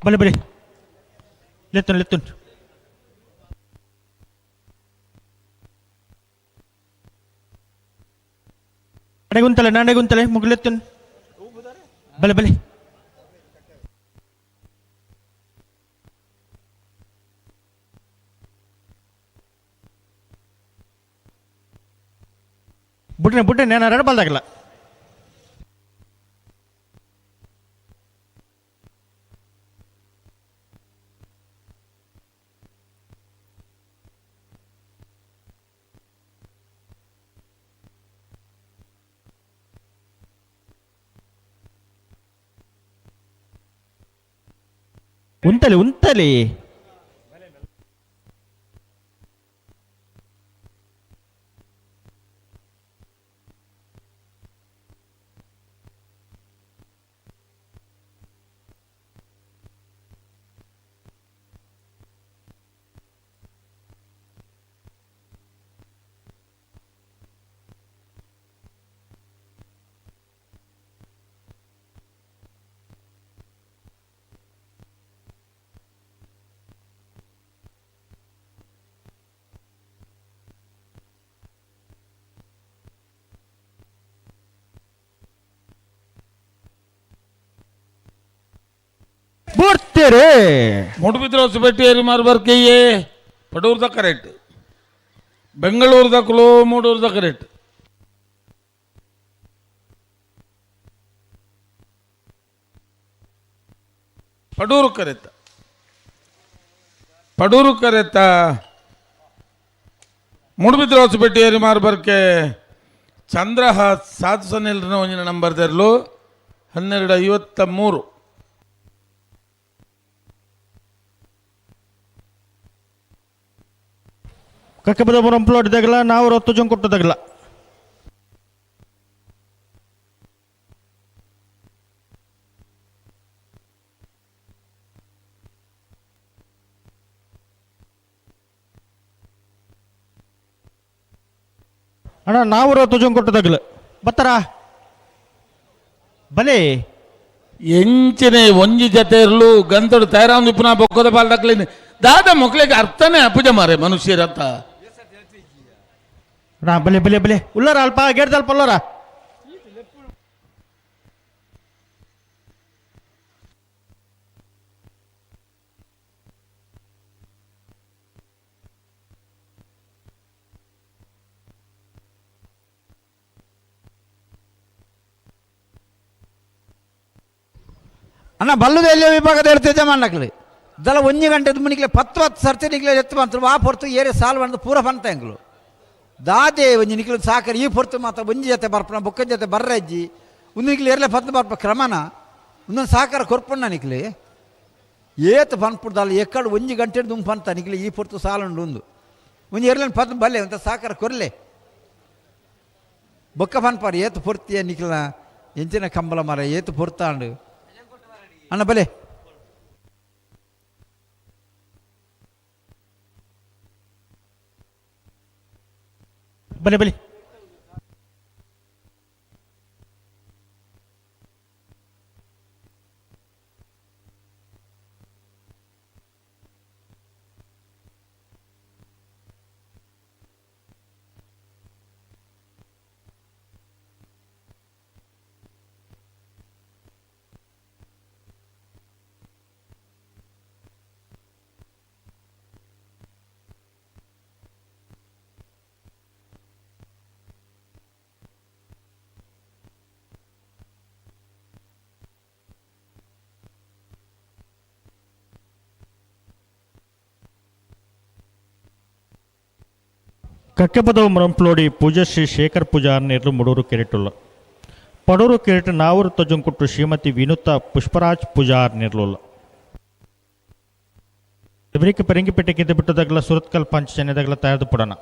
ಬಲೆ ಬಲೆ ಲೆತ್ತನ್ ಲೆತ್ತನ್ ನಡೆಗುಂತಲೆ ಮುಗಿಲೆತ್ತನ್ ಬಲೆ ಬಲೆ ಬಿಟ್ರೆ ನಾನು ರಡಬಲ್ದಾಗಲ್ಲ ಉಂತಲೆ ಬುಡ್ತೀರಿ ಮೂಡುಬಿದ್ರೆ ಹೊಸಪೇಟೆಯಲ್ಲಿ ಮಾರ್ಬರ್ಕೆಯೇ ಪಡೂರ್ದ ಕರೆಕ್ಟ್ ಬೆಂಗಳೂರದ ಕುಲೋ ಮೂಡೂರ್ದ ಕರೆಕ್ಟ್ ಪಡೂರು ಕರೆತ್ತ ಮೂಡುಬಿದ್ರೆ ಹೊಸಪೇಟೆಯಲ್ಲಿ ಮಾರ್ಬರ್ಕೆ ಚಂದ್ರಹ ಸಾಧುಸನಿಲ್ರನ ಒಂದಿನ ನಂಬರ್ ತೆರಲು 12:53 ಕಕ್ಕಪದಪುರಂ ಪ್ಲಾಟ್ ತಗಲ ನಾವು 10 ಜನ ಕೊಟ್ಟು ತಗಲ ಅಣ್ಣ ನಾವು 10 ಜನ ಕೊಟ್ಟು ತಗಲ ಬತ್ತರಾ ಬಲೆ ಎಂಚಿನ ಒಂಜಿ ಜತೆ ಇರಲು ಗಂತಡು ತಯಾರಾಂದು ಪುನಃ ಬೊಕ್ಕದ ಪಾಲ್ದಾಕ್ಲೇನೆ ದಾದ ಮಕ್ಕಳಿಗೆ ಅರ್ಥನೇ ಅಪುಜ ಮಾರೆ ಮನುಷ್ಯರತ್ತ ಬಲೆ ಬಲೆ ಬಲೆ ಉಳ್ಳಾರ ಅಲ್ಪ ಗೇಡ್ದಲ್ಪ ಉಳ್ಳಾರ ಅಣ್ಣ ಬಲ್ಲುದ ಎಲ್ಲಿ ವಿಭಾಗದ ಇರ್ತೈತೆ ಮಣ್ಣಕ್ಲಿ ಇದೆಲ್ಲ 1 ಗಂಟೆ ಮುನಿಕ್ಲೆ 10 ಸರ್ತಿ ನಿಕ್ಲೆ ಎತ್ತು ಬಂತು ಆ ಪೊರ್ತು ಏರೆ ಸಾಲು ಬಂದು ಪೂರ ಬಂತ ಎಂಗ್ಲು ದಾದೆ ಒಂಜಿ ನಿಕ್ಲು ಸಾಕರಿ ಈ ಪೊರ್ತು ಮಾತ್ರ ಒಂಜಿ ಜೊತೆ ಬರ್ಪಣ ಬೊಕ್ಕ ಜೊತೆ ಬರ್ರಜ್ಜಿ ಒಂದು ನಿಕ್ಲೆ ಏರ್ಲೆ ಪತ್ತು ಬರ್ಪ ಕ್ರಮನ ಒಂದೊಂದು ಸಾಕಾರ ಕೊರ್ಪಣ್ಣ ನಿಕ್ಲಿ ಏತು ಪನ್ಪುಡ್ದಲ್ಲ ಎಕ್ಕಡು 1 ಗಂಟೆ ದುಂಗ್ ಪಂತ ನಿಕ್ಲಿ ಈ ಪೊರ್ತು ಸಾಲುಂಡು ಒಂದು ಏರ್ಲೇನು ಪತ್ತು ಬಲ್ಲೆ ಅಂತ ಸಾಕಾರ ಕೊರ್ಲೆ ಬೊಕ್ಕ ಪನ್ಪಾರು ಏತು ಪೊರ್ತಿಯ ನಿಕ್ಲ ಎಂಚಿನ ಕಂಬಲ ಮರ ಏತು ಪೊರ್ತಾಂಡು ಅಣ್ಣ ಬಲೆ ಬಲೆ ಬಲೆ ಕಕ್ಕೆಪದವು ಮರಂಪ್ಲೋಡಿ ಪೂಜಾ ಶ್ರೀ ಶೇಖರ್ ಪೂಜಾರ್ನೇರ್ಲು ಮುಡೂರು ಕೆರೆಟುಲ್ಲ ಪಡೂರು ಕೆರೆಟ್ ನಾವೂರು ತಜಂಕುಟ್ಟು ಶ್ರೀಮತಿ ವಿನುತಾ ಪುಷ್ಪರಾಜ್ ಪೂಜಾರ್ನೇರ್ಲುಲ್ಲ ಇವರಿಗೆ ಪೆರಂಗಿಪೇಟೆಗಿಂದ ಬಿಟ್ಟದಾಗಲ ಸುರತ್ಕಲ್ ಪಂಚಜನ್ಯದಾಗಲ ತಯಾರು ಪಡೋಣ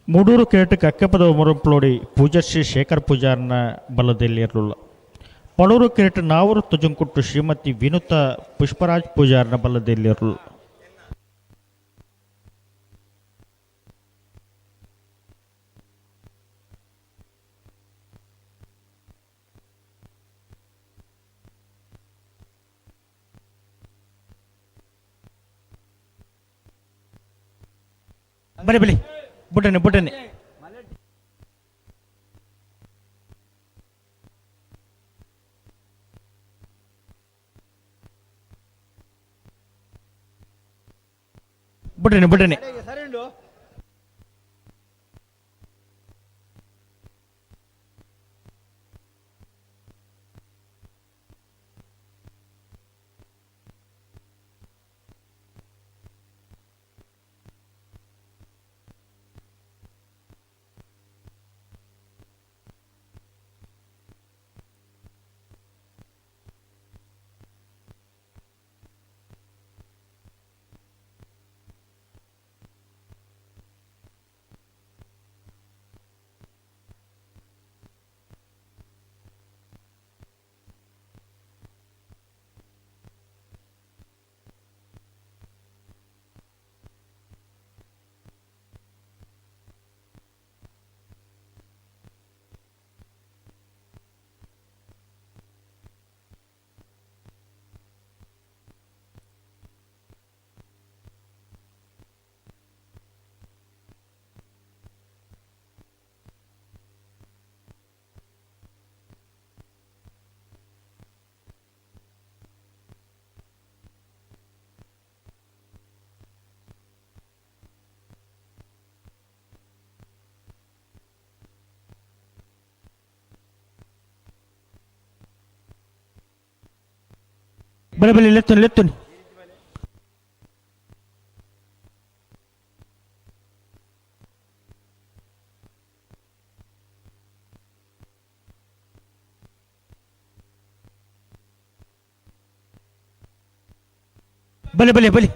ಮೂಡೂರು ಕೇಟಕ್ಕೆ ಅಕ್ಕಪದ ಮುರಂಪ್ಲೋಡಿ ಪೂಜಶ್ರೀ ಶೇಖರ್ ಪೂಜಾರ್ನ ಬಲದಲ್ಲಿರಲಿಲ್ಲ. ಪಡೂರು ಕಿರೀಟ ನಾವರು ತುಜಂಕುಟ್ಟು ಶ್ರೀಮತಿ ವಿನುತಾ ಪುಷ್ಪರಾಜ್ ಪೂಜಾರ್ನ ಬಲದಲ್ಲಿರಲಿಲ್ಲ. ಬಲಿ ಬಲಿ ಬುಟ್ಟನೆ ಬುಟ್ಟನೆ ಬುಟ್ಟನೆ ಬುಟ್ಟನೆ ಬಲಿ ಬಲಿ ಲೆತ್ತುನಿ ಲೆತ್ತುನಿ ಬಲಿ ಬಲಿ ಬಲಿ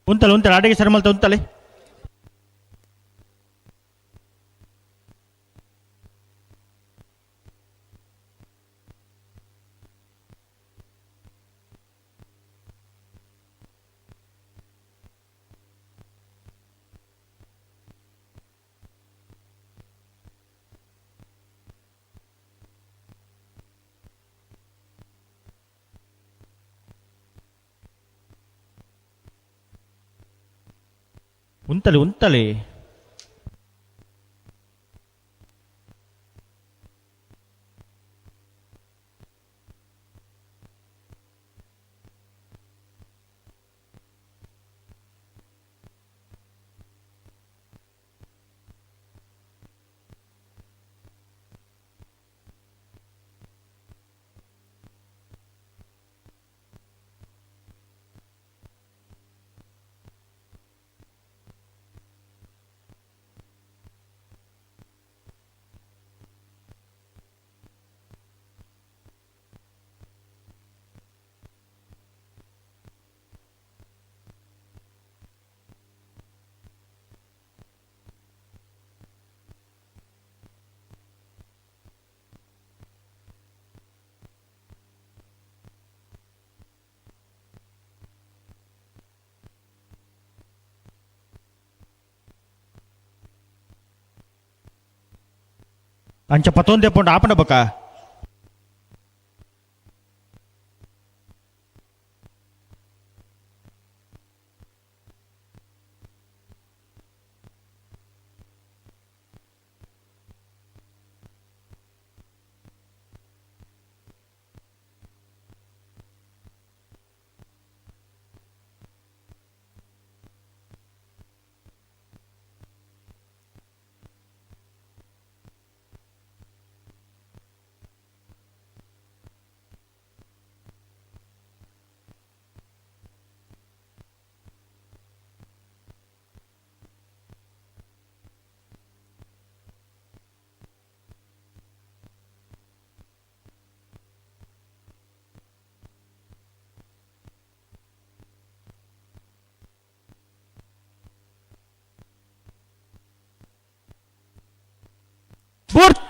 ಉಂತಲೆ ಉಂತಲೆ ಆಟಗೆ ಸರಮಲ್ತ ಉಂತಲೆ ಉಂತಲೆ ಉಂತಲೆ ಅಂಚ ಪತ್ತೊಂದೆ ಪೊಂಡು ಆಪಣ ಬಕ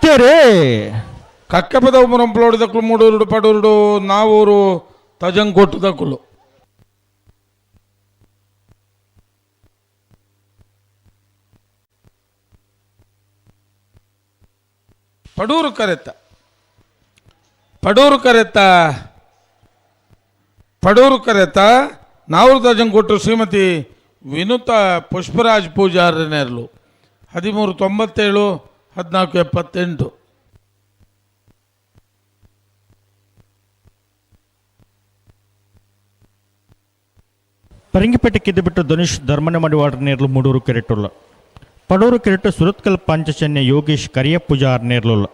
ಎಂತೇರಿ ಕಕ್ಕಪದ ಮುರಂಪಲೋಡಿದಕ್ಕಲು ಮೂಡೂರುಡು ಪಡೂರುಡು ನಾವೂರು ತಜಂಗ್ ಕೊಟ್ಟದಕ್ಕಲು ಪಡೂರು ಕರೆತ ನಾವೂರು ತಜಂಗ್ ಕೊಟ್ಟು ಶ್ರೀಮತಿ ವಿನುತ ಪುಷ್ಪರಾಜ್ ಪೂಜಾರನೇರ್ಲು 1397 1478. ಪರಂಗಿಪೇಟೆ ಕಿದ್ದುಬಿಟ್ಟು ಧನುಷ್ ಧರ್ಮನೆ ಮಾಡಿವಾಡ್ರ ನೇರ್ಲು ಮೂಡೂರು ಕೆರೆಟ್ಟುಲ್ಲ ಪಡೂರು ಕೆರೆಟ್ಟು ಸುರತ್ಕಲ್ ಪಂಚಶನ್ಯ ಯೋಗೇಶ್ ಕರಿಯ ಪೂಜಾರ್ ನೇರ್ಲುಲ್ಲ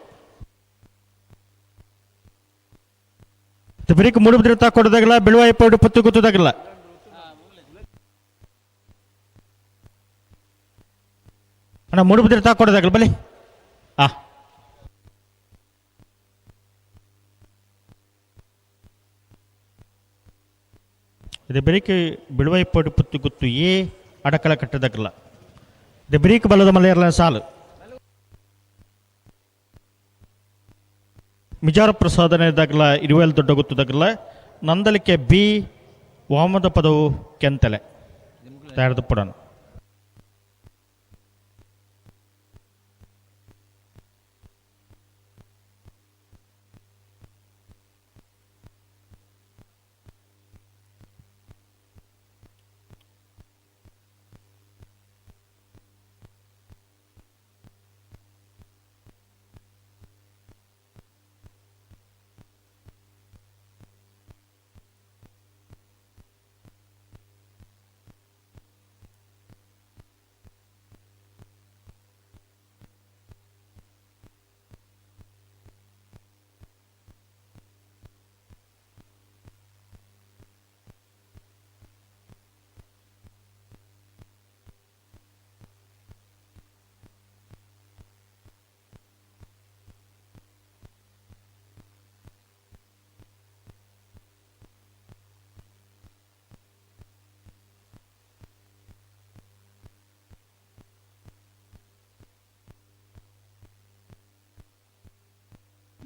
ಬರೀಕ್ ಮೂಡುಬಿದ್ರೆ ತಾಕೊಡೋದಾಗಲ್ಲ ಬೆಳುವಾಯಿ ಪೌಡು ಪತ್ತು ಗೊತ್ತದಾಗಲ್ಲ ಅಣ್ಣ ಮೂಡುಬಿದ್ರೆ ತಾಕೊಡೋದಾಗಲ್ಲ ಬಲಿ ಇದು ಬೆರಿಕೆ ಬಿಳುವಾಯಿ ಪೌಡು ಪತ್ತು ಗೊತ್ತು ಅಡಕಲ ಕಟ್ಟದಾಗಲ್ಲ ಇದು ಬೆರೀಕ್ ಬಲದ ಮಲೆಯರ್ಲ ಸಾಲು ಮಿಜಾರ ಪ್ರಸಾದನೆದಾಗಲ್ಲ ಇರುವೆಲ್ ದೊಡ್ಡ ಗೊತ್ತದಾಗಲ್ಲ ನಂದಲಿಕೆ ಬಿ ವಾಮದ ಪದವು ಕೆಂತಲೆ ತಯಾರದ ಪುಡನು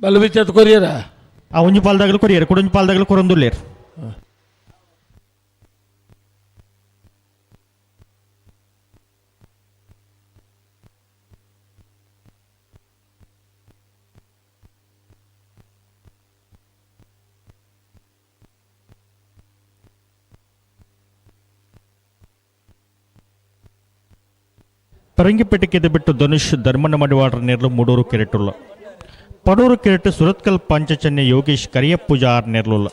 ಬಲಬಿಚ್ಚತ್ ಕೊರಿಯರ ಆ ಒಂಜಿ ಪಾಲ್ದಾಗಲು ಕೊರಿಯರ್ ಕುಡೊಂಜಿ ಪಾಲ್ದಾಗಲು ಕೊರೊಂದುಲ್ಲೇರ್ ಪರಂಗಿಪೇಟೆ ಕಿದ್ದು ಬಿಟ್ಟು ಧನುಷ್ ಧರ್ಮನ ಮಾಡಿವಾಡ್ರ ನೇರ್ಲು ಮೂಡೂರು ಕೆರೆಟ್ಟುಲ್ಲ ಪಡೂರು ಕೆರೆಟ್ಟು ಸುರತ್ಕಲ್ ಪಂಚಚನ್ಯ ಯೋಗೇಶ್ ಕರಿಯ ಪೂಜಾರ್ ನೇರ್ಲುಲ್ಲ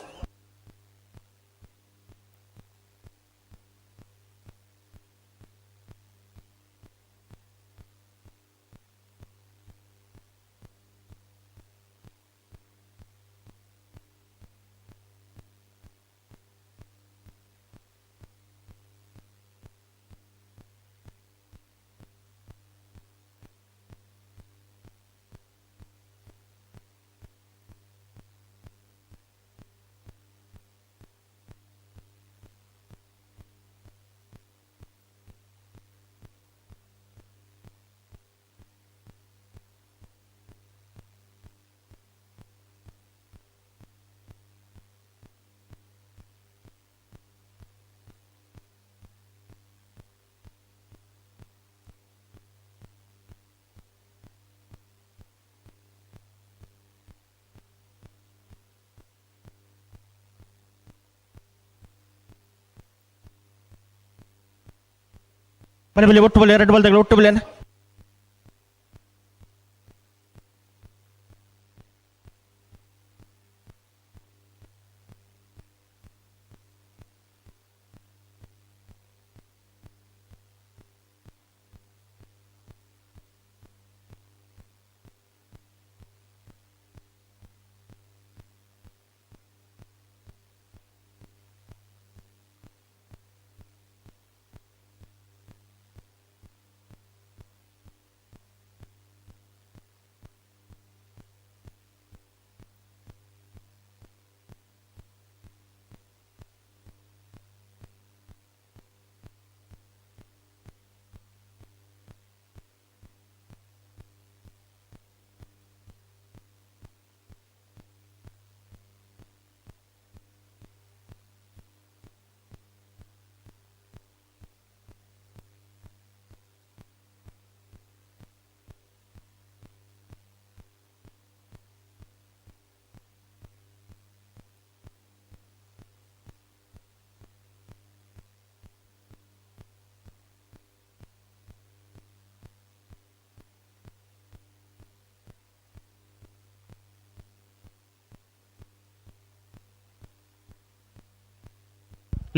ಬಲೆ ಬಲೆ ಒಟ್ಟು ಬಲೆ ಎರಡು ಬಲ್ದಾಗಲು ಒಟ್ಟು ಬಲೆನ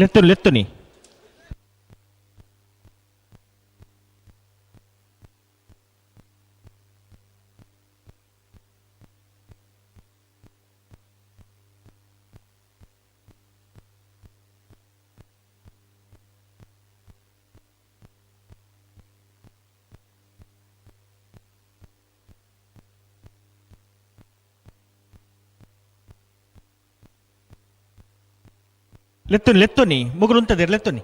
ಲೆತ್ತುನಿ ಲೆತ್ತುನಿ ಮುಗುಲು ಉಂಟದೆ ಲೆತ್ತುನಿ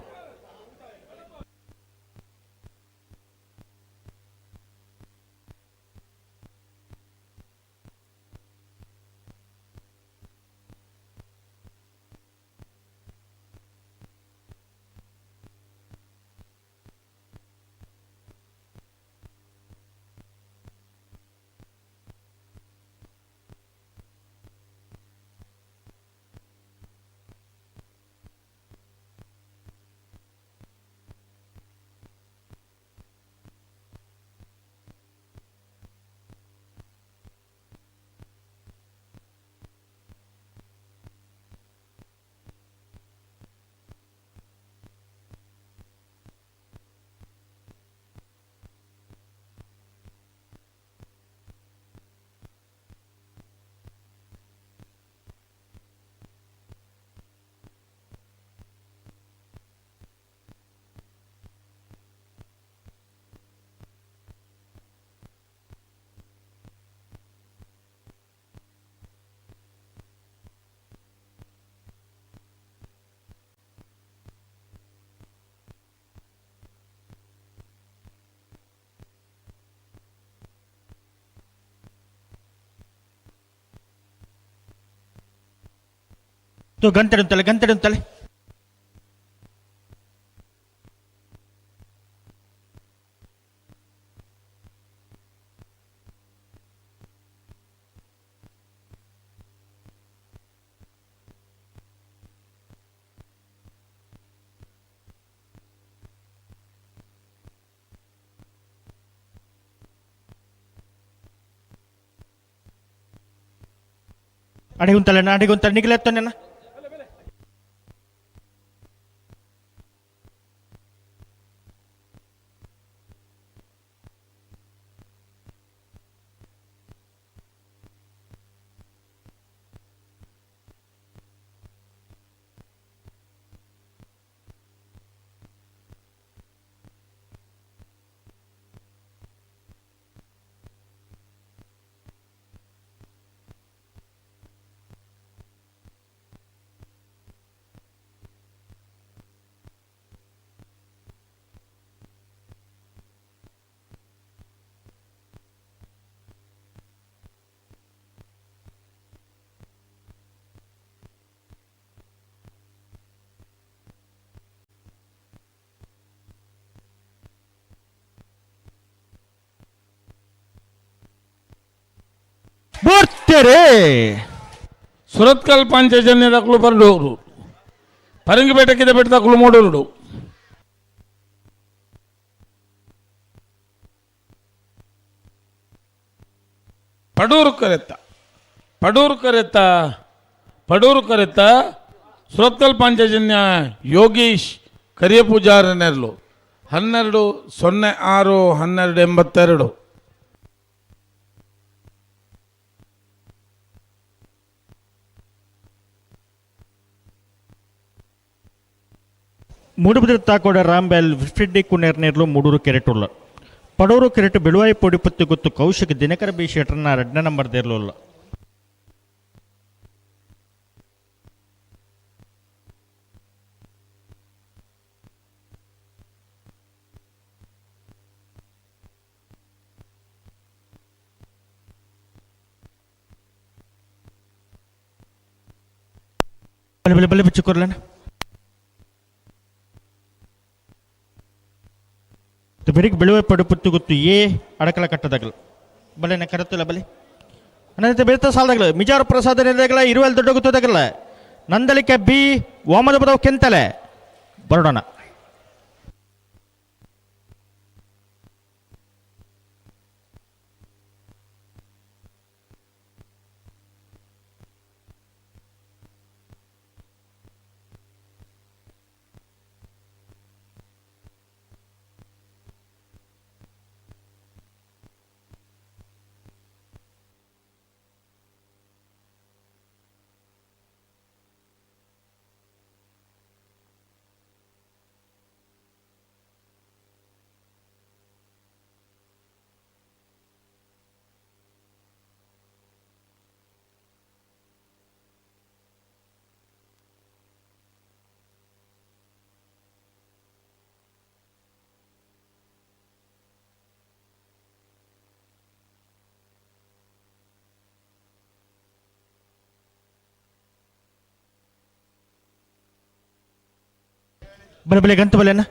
ಗಂಟೆ ಉಂಟಲೆ ಅಡಿಗುಂತಲೆ ನಿಗಲೆತ್ತೋನ ಬೋರ್ತೆರೆ ಸುರತ್ಕಲ್ ಪಂಚಜನ್ಯ ತಕ್ಕಲು ಬರಡೋರು ಪರಂಗಿಪೇಟೆಕ್ಕಿದ ಬೆಟ್ಟ ತಕ್ಕಲು ಮೂಡೋರು ಪಡೂರು ಕರೆತ್ತ ಸುರತ್ಕಲ್ ಪಂಚಜನ್ಯ ಯೋಗೀಶ್ ಕರಿಯ ಪೂಜಾರನೆರಲು 12/06/1282 ಮೂಡುಬಿದಿರೆ ತಾಕೋಡ ರಾಂಬೆಲ್ ಫಿಡ್ಡಿ ಕುನೇರ್ನೇರ್ಲು ಮೂಡೂರು ಕೆರೆಟುಲ್ಲ ಪಡೂರು ಕೆರೆಟು ಬಿಳುವಾಯಿ ಪೊಡಿ ಪತ್ತು ಗೊತ್ತು ಕೌಶಿಕ್ ದಿನಕರ ಬಿ ಶೆಟ್ರನ್ನ 2ನೇ ನಂಬರ್ ದೇರ್ಲುಲ್ಲ ಬಲೆ ಬಲೆ ಬಿಚ್ಚುಕೊರ್ಲೇನ ಬೆರಿಗೆ ಬೆಳುವೆ ಪಡು ಪುತ್ತು ಗೊತ್ತು ಅಡಕಲ ಕಟ್ಟದಾಗಲು ಬಲೆನ ಕರೆತ್ತಿಲ್ಲ ಬಲೆ ಅನ್ನದ ಬೇತ ಸಾಲದಾಗಲ ಮಿಜಾರ ಪ್ರಸಾದ ನೆಲೆದಾಗಲ ಇರುವಲ್ ದೊಡ್ಡ ಗೊತ್ತದಾಗಲ್ಲ ನಂದಲಿಕೆ ಬಿ ಓಮದ ಬದವು ಕೆಂತಲೆ ಬರೋಣ ಬಲೆ ಬಲೆ ಗಂತ ಬಲೆನ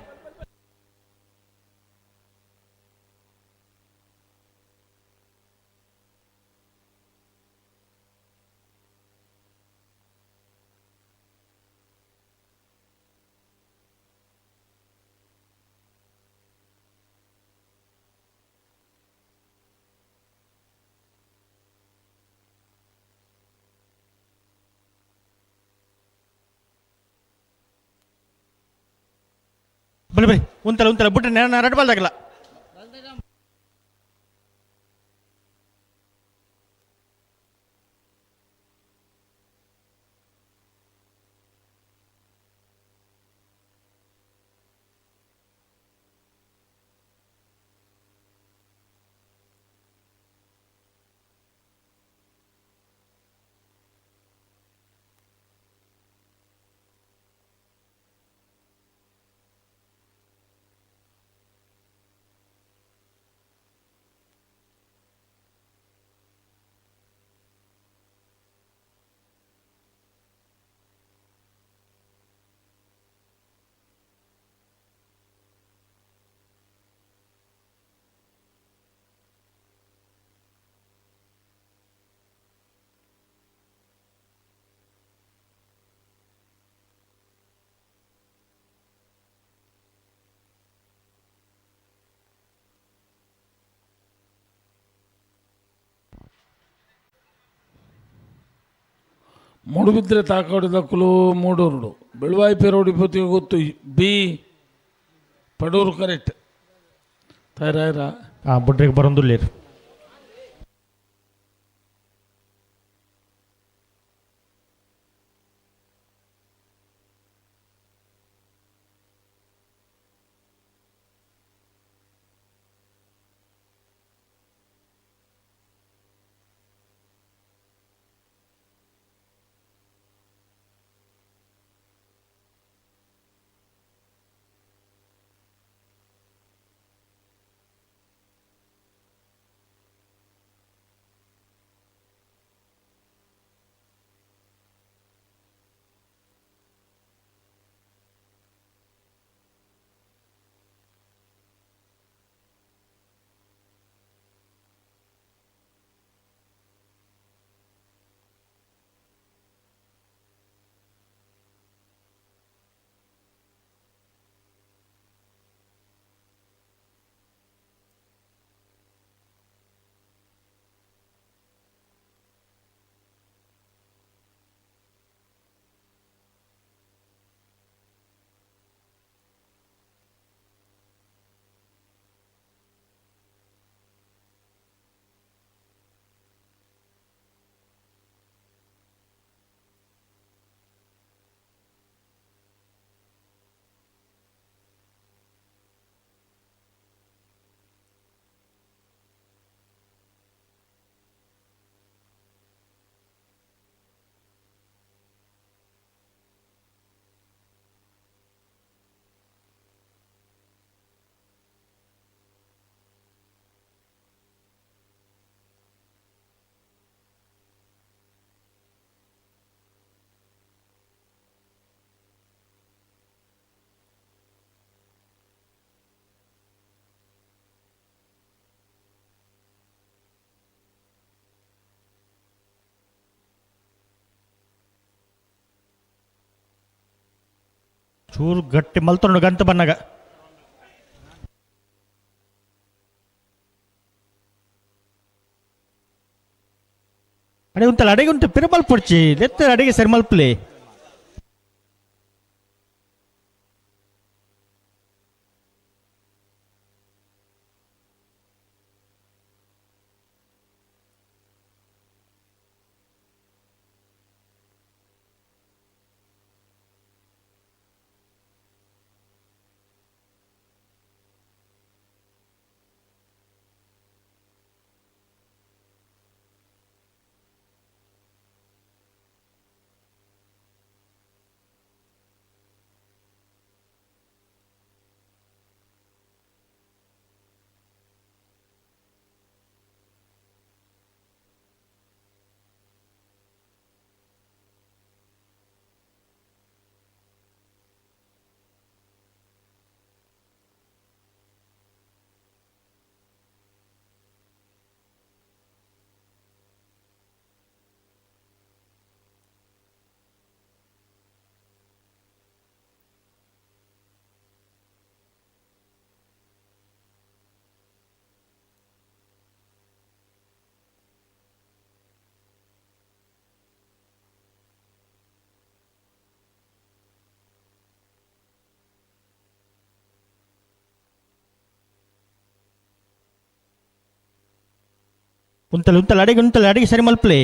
ಬಲೆ ಬಲೆ ಉಂತಲ ಬಿಟ್ರೆ ನಾನು ರಡ್ಬಾಲ್ದಾಗಲ್ಲ ಮೂಡುಬಿದ್ರೆ ತಾಕಾಡಿದ ಕುಲು ಮೂಡೂರುಡು ಬೆಳುವಾಯಿ ಪೇರೋಡಿಪತಿಗೆ ಗೊತ್ತು ಬಿ ಪಡೂರು ಕರೆಕ್ಟ್ ತಯಾರ ಬುಡ್ರಿಗೆ ಬರೋದಿಲ್ಲ ಚೂರು ಗಟ್ಟಿ ಮಲ್ತೊಂಡು ಗಂತ ಬನ್ನಾಗ ಅಡೆ ಉಂಟಲ್ಲ ಅಡೆಗೆ ಉಂಟು ಪಿರಮಲ್ ಪುಡ್ಚಿ ನೆತ್ತ ಅಡೆಗೆ ಸರಿ ಮಲ್ಪಲೆ ಉಂತಲೆ ಅಡಿಗೆ ಸರಿ ಮಲ್ಪಲೆ.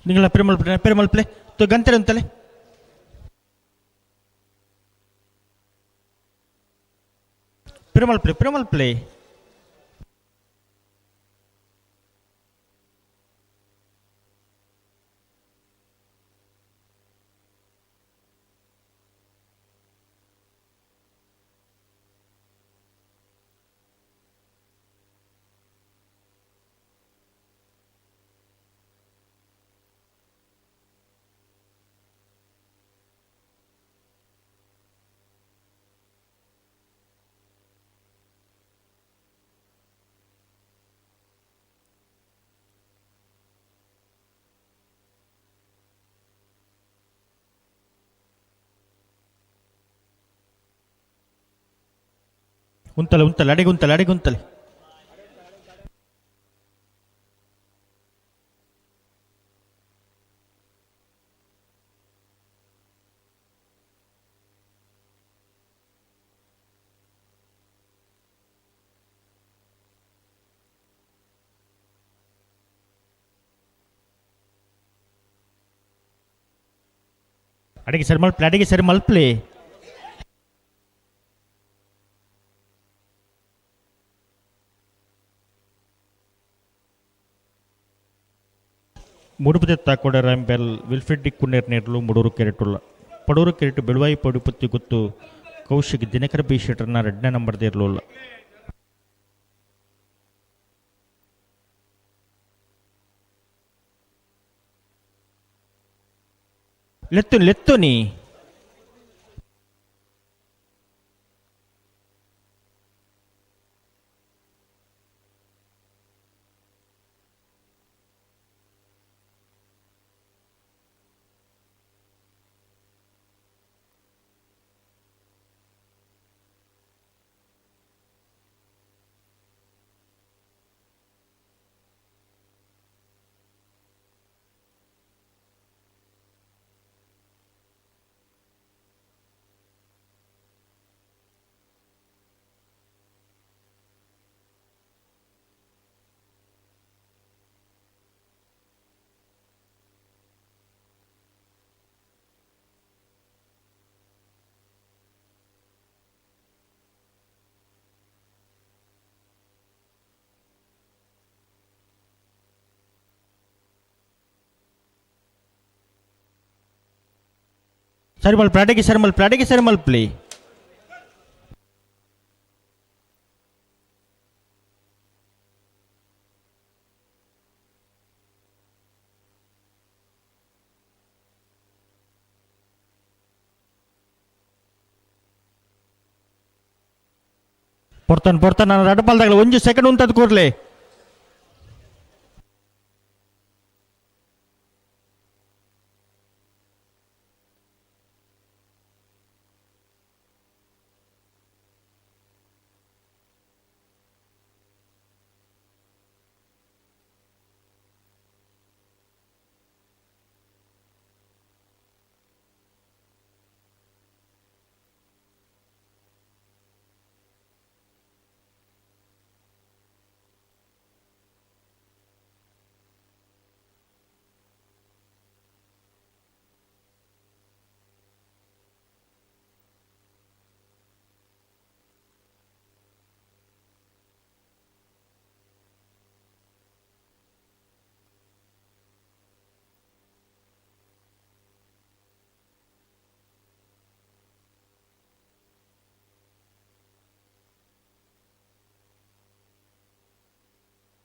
ನಿಂಗಳ ಪೆರುಮಲ್ಪಲೆ ಗಂಟೆ ಉಂತಲೆ ಪೆರುಮಲ್ಪಲೆ. ಉಂತಲೆ ಅಡಿಗುಂತಲೆ. ಅಡಿಗೆ ಸರಿ ಮಲ್ಪಲೆ. ಮುಡುಪುದೆ ತಾಕೋಡ ರಾಂಬೆಲ್ ವಿಲ್ಫೆಡ್ ಕುನ್ನೇರ್ ನೇರ್ಲು ಮುಡೂರು ಕೆರೆಟುಲ್ಲ ಪಡೂರು ಕೆರೆಟು ಬೆಳುವಾಯಿ ಪಡುಪತ್ತಿ ಗೊತ್ತು ಕೌಶಿಕ್ ದಿನಕರ ಬಿ ಶೆಟರ್ನ 2ನೇ ನಂಬರ್ದೇ ಇರಲಿಲ್ಲ. ಲೆತ್ತುನಿ ಅಡಿಗೆ ಸರಿ ಮಲ್ಪಲೆ. ಪೊರ್ತಾನ ನಾನು ಅಡ್ಪಾಲ್ದಾಗಲ 1 ಸೆಕೆಂಡ್ ಉಂಟದ ಕೂರ್ಲೆ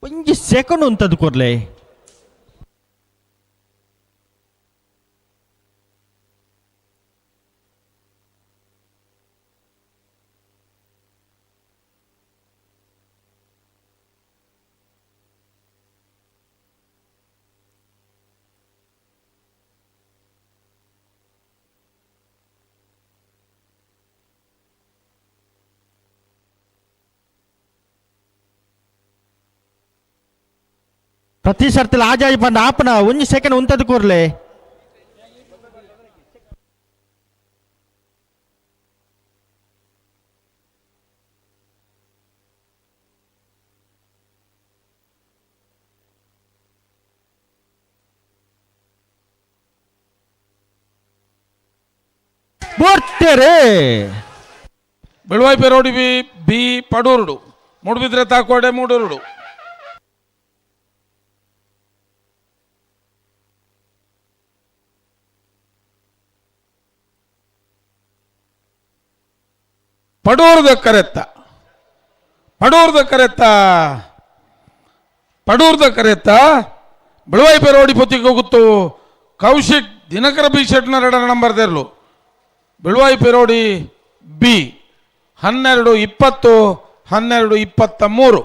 ಒಂಜಿ ಸೆಕೆಂಡ್ ಉಂತದ್ದು ಕೊರ್ಲೆ ಪ್ರತಿ ಸರ್ತಿ ಆಜಾಜ್ ಬಂದ ಆಪನ ಒಂಜಿ ಸೆಕೆಂಡ್ ಉಂತದ್ದು ಕೂರ್ಲೆ ಬೋರ್ತೇರೆ ಬೆಳುವಾಯಿ ಪೆರೋಡಿ ಬಿ ಪಡೂರುಡು ಮೂಡುಬಿದ್ರೆ ತಾಕೋಡೆ ಮೂಡೂರುಡು ಪಡೂರದ ಕರೆತ್ತ ಬೆಳುವಾಯಿ ಪೆರೋಡಿ ಪೊತ್ತಿಗೆ ಹೋಗುತ್ತು ಕೌಶಿಕ್ ದಿನಕರ ಬಿ ಶೆಟ್ನ 2 ನಂಬರ್ ದೇರ್ಲು ಬೆಳುವಾಯಿ ಪೆರೋಡಿ ಬಿ 12-20 12-23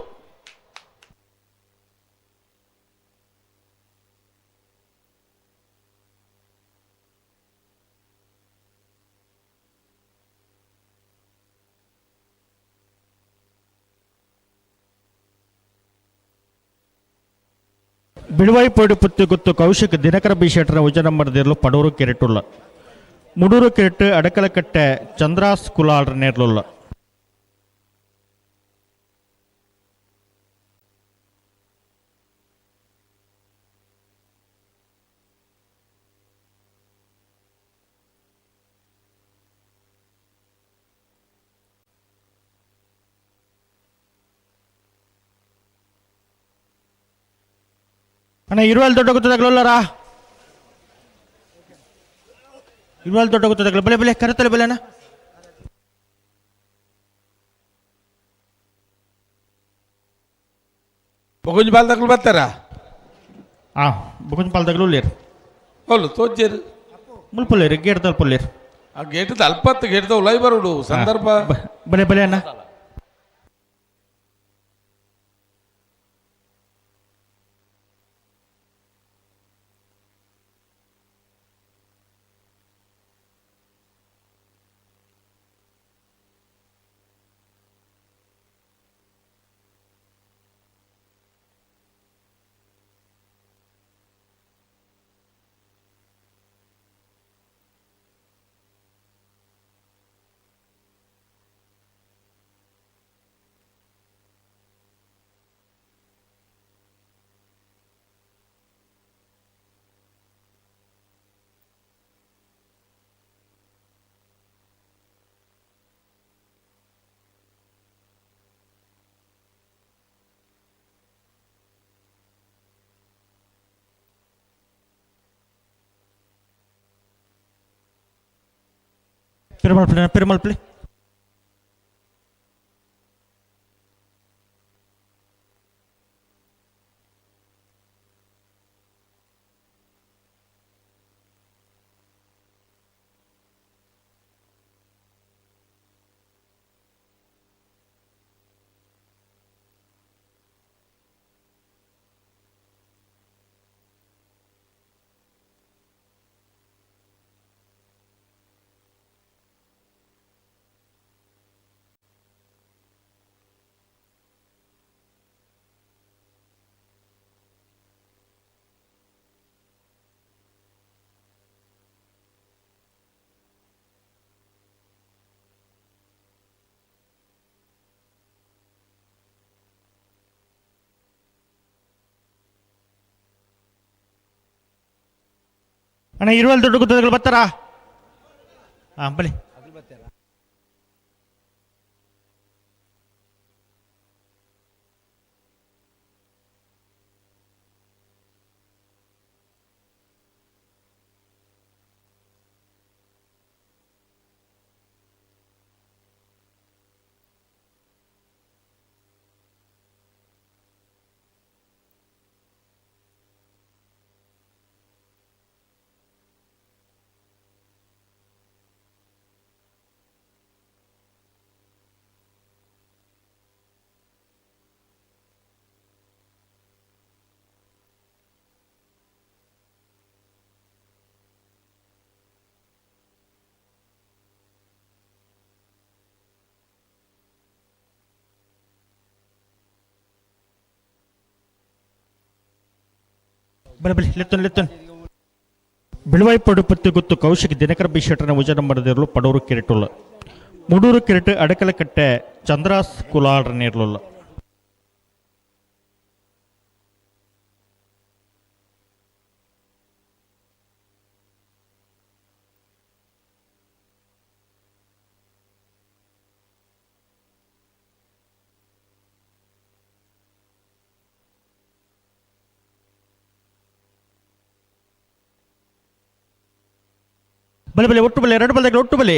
ಬಿಳುವಾಯಿ ಪೋಡಿ ಪುತ್ತಿ ಗೊತ್ತು ಕೌಶಿಕ್ ದಿನಕರ ಬಿ ಶೆಟ್ರ ಉಜ ನಂಬರ್ ದೇರ್ಲು ಪಡೂರು ಕೆರೆಟುಲ್ಲ ಮುಡೂರು ಕೆರೆಟ್ಟು ಅಡಕಲಕಟ್ಟೆ ಚಂದ್ರಾಸ್ ಕುಲಾಳ್ರ ನೇರ್ಲುಲ್ಲ ಅಣ್ಣ ಇರುವಲ್ಲಿ ದೊಡ್ಡ ಗೊತ್ತಾಗಲಲ್ಲರಾ ಇರುವಲ್ಲಿ ದೊಡ್ಡ ಗೊತ್ತಾಗಲ್ಲ ಬೆಲೆ ಬೆಲೆ ಕರೆತಲೆ ಬೆಲೆನ ಬೊಗುಂಜ್ ಬಾಲ್ ತಗಲು ಬರ್ತಾರ ಬೊಗುಂಜ್ ಬಾಲ್ ತಗಲು ಲೇರ್ ಹೋಲು ತೋಜೇರು ಮುಲ್ಪುಲ್ಲೇರು ಗೇಟ್ ತಲ್ಪುಲ್ಲೇರು ಆ ಗೇಟ್ ಅಲ್ಪತ್ತು ಗೇಟ್ ಉಲೈ ಬರುಡು ಸಂದರ್ಭ ಬೆಲೆ ಬೆಲೆ ಅಣ್ಣ ಪೆರುಮಲ್ ಪ್ಲೇ ಅಣ್ಣ ಇರುವಲ್ಲಿ ದೊಡ್ಡ ಗೊತ್ತಾಗಲ್ಲ ಬರ್ತಾರಾ ಬಲಿ ಬಲೆ ಲೆತ್ತನ್ ಬಿಳುವಾಯಿ ಪಡುಪತ್ತಿ ಗೊತ್ತು ಕೌಶಿಕ್ ದಿನಕರ ಬಿ ಶೆಟ್ಟರ್ನ ಉಜ ನಂಬರ್ದಿರಲು ಪಡೂರು ಕಿರೀಟುಲ್ಲ ಮುಡೂರು ಕಿರೀಟು ಅಡಕಲಕಟ್ಟೆ ಚಂದ್ರಾಸ್ ಕುಲಾಡ್ರನಿರಲಿಲ್ಲ. ಬಲೆ ಒಟ್ಟು ಬಲೆ 2 ಬಲ್ದಾಗ ಒಟ್ಟು ಬಲೆ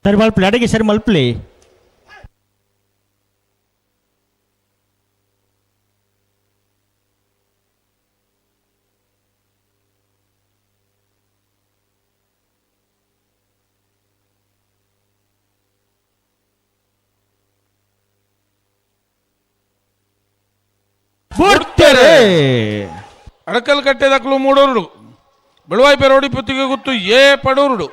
ಸರಿ ಮಲ್ಪಲೆ ಅಡಿಗೆ ಸರಿ ಮಲ್ಪಲೆ ಅಡಕಲ್ ಕಟ್ಟೆದಕ್ಕಲು ಮೂಡೋರುಡು ಬೆಳುವಾಯಿ ಪೆರೋಡಿ ಪುತ್ತಿಗೆ ಗೊತ್ತು ಏ ಪಡೋರುಡು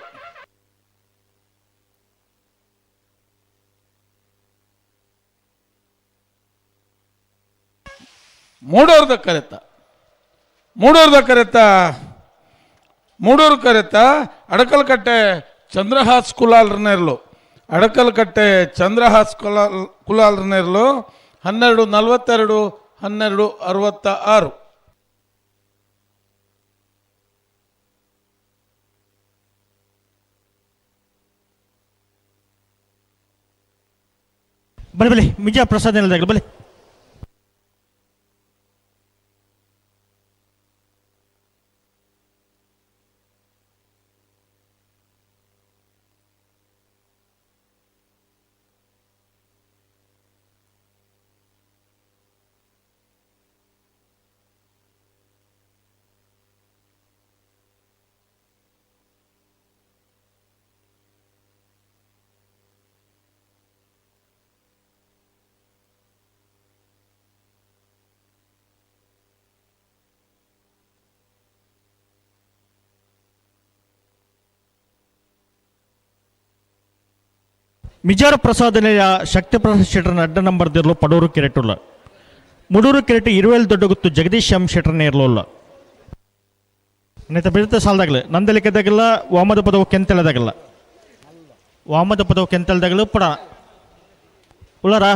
ಮೂಡೋರ್ದ ಕರೆತ ಅಡಕಲ್ಕಟ್ಟೆ ಚಂದ್ರಹಾಸ್ ಕುಲಾಲ್ರನೇರ್ಲು ಅಡಕಲ್ಕಟ್ಟೆ ಚಂದ್ರಹಾಸ್ ಕುಲಾಲ್ರನೇರ್ಲು 12:42 12:66 ಬಲೆ ಮಿಜಾ ಪ್ರಸಾದ್ ಹೇಳ್ದಾಗ ಬಲೆ ಮಿಜಾರ ಪ್ರಸಾದನೆಯ ಶಕ್ತಿ ಪ್ರಸಾದ್ ಶೆಟ್ಟರ್ನ ಅಡ್ಡ ನಂಬರ್ದಿರಲು ಪಡೂರು ಕಿರೀಟುಲ್ಲ ಮುಡೂರು ಕಿರೀಟು 20 ದೊಡ್ಡ ಗೊತ್ತು ಜಗದೀಶ್ ಎಂ ಶೆಟ್ಟರ್ನೇ ಇರಲಿಲ್ಲ ನೈತ ಬಿಡುತ್ತೆ ಸಾಲದಾಗಲಿ ನಂದಲಿಕೆದಾಗಲ್ಲ ವಾಮದ ಪದವು ಕೆಂತೆಳದಾಗಲ್ಲ ವಾಮದ ಪದವು ಕೆಂತೆಳದಾಗಲು ಪಡ ಉಳ್ಳಾರ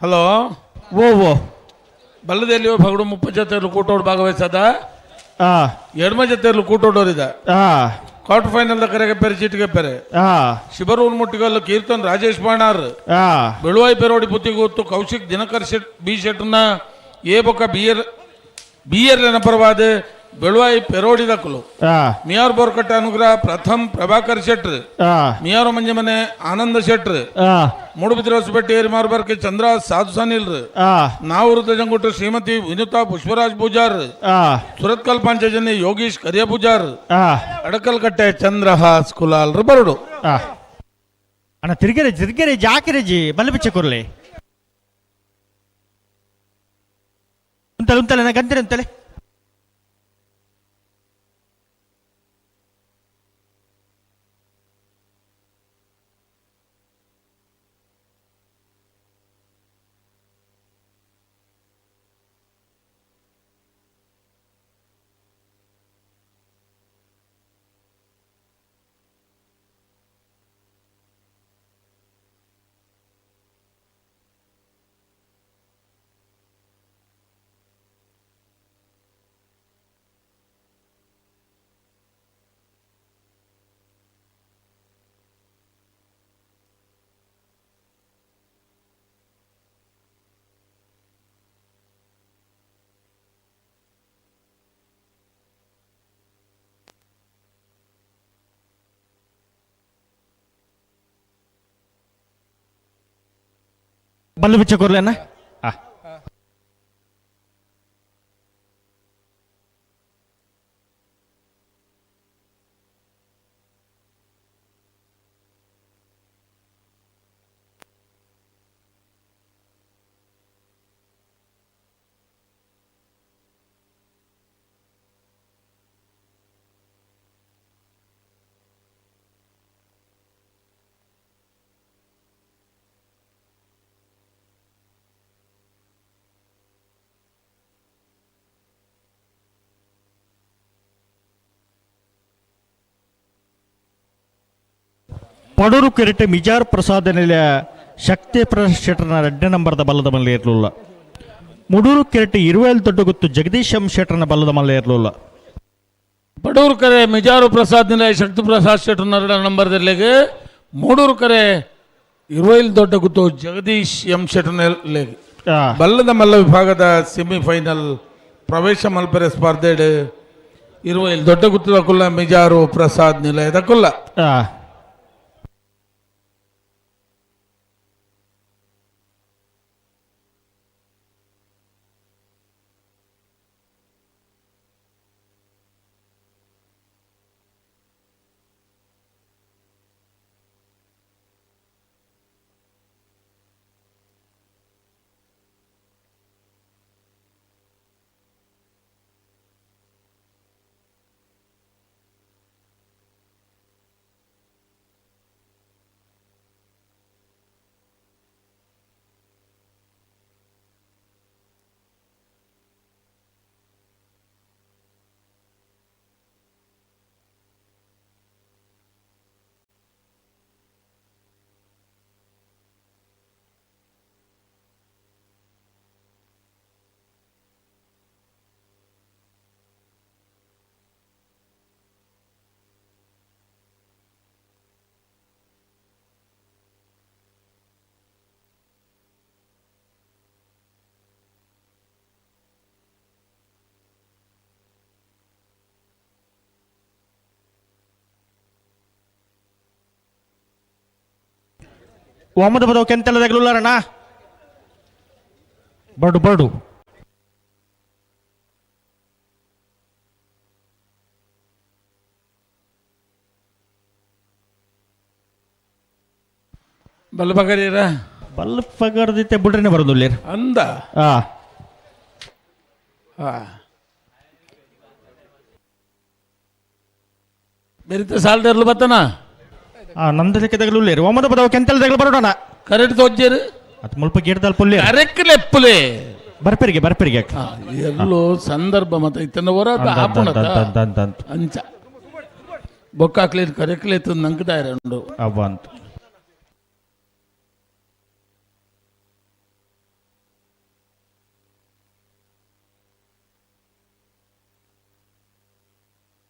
ಹಲೋ ಓ ಬಲ್ಲದೆಲ್ಲಿಯೋ ಭಗಡು ಮುಪ್ಪ ಜೊತೆಯಲ್ಲೂ ಕೂಟೋಡು ಭಾಗವಹಿಸದ ಆ ಎಡಮ ಜೊತೆಯಲ್ಲೂ ಕೂಟೋಡೋರಿದ ಆ ಕ್ವಾರ್ಟರ್ ಫೈನಲ್ ಕರೆಗೆ ಪೆರೆ ಚೀಟಿಗೆ ಪೆರೆ ಆ ಶಿಬರೂನ್ ಮುಟ್ಟಿಗಲ್ಲು ಕೀರ್ತನ್ ರಾಜೇಶ್ ಬಾಣಾರ್ ಆ ಬೆಳುವಾಯಿ ಪೆರೋಡಿ ಪುತ್ತಿಗೊತ್ತು ಕೌಶಿಕ್ ದಿನಕರ್ ಬಿ ಶೆಟ್ನ ಏ ಬೊಕ್ಕ ಬಿಯರ್ ಪರವಾದ ಬೆಳುವಾಯಿ ಪೆರೋಡಿ ದಕ್ಕಲು ಮಿಯಾರ್ ಬೋರ್ಕಟ್ಟ ಅನುಗ್ರಹ ಪ್ರಥಮ್ ಪ್ರಭಾಕರ್ ಶೆಟ್ರ್ ಮಿಯಾರು ಮಂಜಮನೆ ಆನಂದ ಶೆಟ್ರ್ ಮೂಡುಬಿದ್ರೆ ಹೊಸಬೆಟ್ಟಿ ಏರಿ ಮಾರ್ಬರ್ಕೆ ಚಂದ್ರ ಸಾಧು ಸನಿಲ್ರು ನಾವು ವೃತ್ತಜಂಗುಟ್ಟು ಶ್ರೀಮತಿ ವಿನುತಾ ಪುಷ್ಪರಾಜ್ ಪೂಜಾರ್ ಸುರತ್ಕಲ್ ಪಂಚಜನ್ಯ ಯೋಗೀಶ್ ಕರಿಯ ಪೂಜಾರ್ ಅಡಕಲ್ ಕಟ್ಟೆ ಚಂದ್ರಹಾಸ್ ಕುಲಾಲ್ರು ಬರಡು ಅಣ್ಣ ತಿರ್ಗೆರೆ ಜಾಕಿರೆಜಿ ಬಲ್ಲ ಬಿಚ್ಚ ಕೊರ್ಲೆ ಉಂತಲೆ ಗಂತಲೆ ಅಂತಲೆ ಬಲ್ಲು ಬಿಚ್ಚ ಕೊರ್ಲೇನ ಪಡೂರು ಕೆರೆಟೆ ಮಿಜಾರ್ ಪ್ರಸಾದ ನಿಲಯ ಶಕ್ತಿ ಶೆಟ್ಟರ್ನ 2 ನಂಬರ್ದ ಬಲ್ಲದ ಮಲ್ಲ ಇರಲಿಲ್ಲ. ಮುಡೂರು ಕೆರೆಟೆ ಇರುವೆಲ್ ದೊಡ್ಡ ಗೊತ್ತು ಜಗದೀಶ್ ಎಂ ಶೆಟ್ಟರ್ನ ಬಲ್ಲದ ಮಲ್ಲ ಇರಲಿಲ್ಲ. ಪಡೂರು ಕರೆ ಮಿಜಾರು ಪ್ರಸಾದ್ ನಿಲಯ ಶಕ್ತಿ ಪ್ರಸಾದ್ ಶೆಟ್ಟರ್ನ 2 ನಂಬರ್ದಲ್ಲಿಗೆ ಮೂಡೂರು ಕರೆ ಇರುವೆಲ್ ದೊಡ್ಡ ಗೊತ್ತು ಜಗದೀಶ್ ಎಂ ಶೆಟ್ಟರ್ನ ಬಲ್ಲದ ಮಲ್ಲ ವಿಭಾಗದ ಸೆಮಿಫೈನಲ್ ಪ್ರವೇಶ ಮಲ್ಪೆರೆ ಸ್ಪರ್ಧೆ ಇರುವೆಲ್ ದೊಡ್ಡ ಗುತ್ತದ ಕುಲ್ಲ ಮಿಜಾರು ಪ್ರಸಾದ್ ನಿಲಯದ ಕುಲ್ಲ ಒಮ್ಮದ ಬದವು ಕೆಂತೆಲ್ಲದಾಗಲುಲ್ಲಾರಣ್ಣ ಬರ್ಡು ಬಲ್ಬಗರೀರ ಬಲ್ಬಗರ್ದಿತ್ತೆ ಬಿಡ್ರೇನೆ ಬರೋದು ಇಲ್ಲಿ ಅಂದ ಬೆರಿತ ಸಾಲ್ದಿರ್ಲು ಬತ್ತನ ನಂದಕ್ಕೆ ತಗಲುಲ್ಲೇರು ಒಮ್ಮದ ಬದವು ಕೆಂತೆಲ್ಲದಾಗಲು ಬರೋಣ ಕರೆಕ್ಟ್ ತೋಜ್ಜೇರು ಅದು ಮುಲ್ಪ ಗೇಡ್ದಲ್ ಪುಲ್ಲೆ ಕರೆಕ್ಟ್ ಲೆಪ್ಪುಲೆ ಬರ್ಪೆರಿಗೆ ಎಲ್ಲೋ ಸಂದರ್ಭ ಮತ ಇತ್ತನ ಹೊರ ಅಂಚ ಬೊಕ್ಕಾಕ್ಲಿ ಕರೆಕ್ಟ್ಲಿ ನಂಕದ ಇರಂಡು ಅವಂತ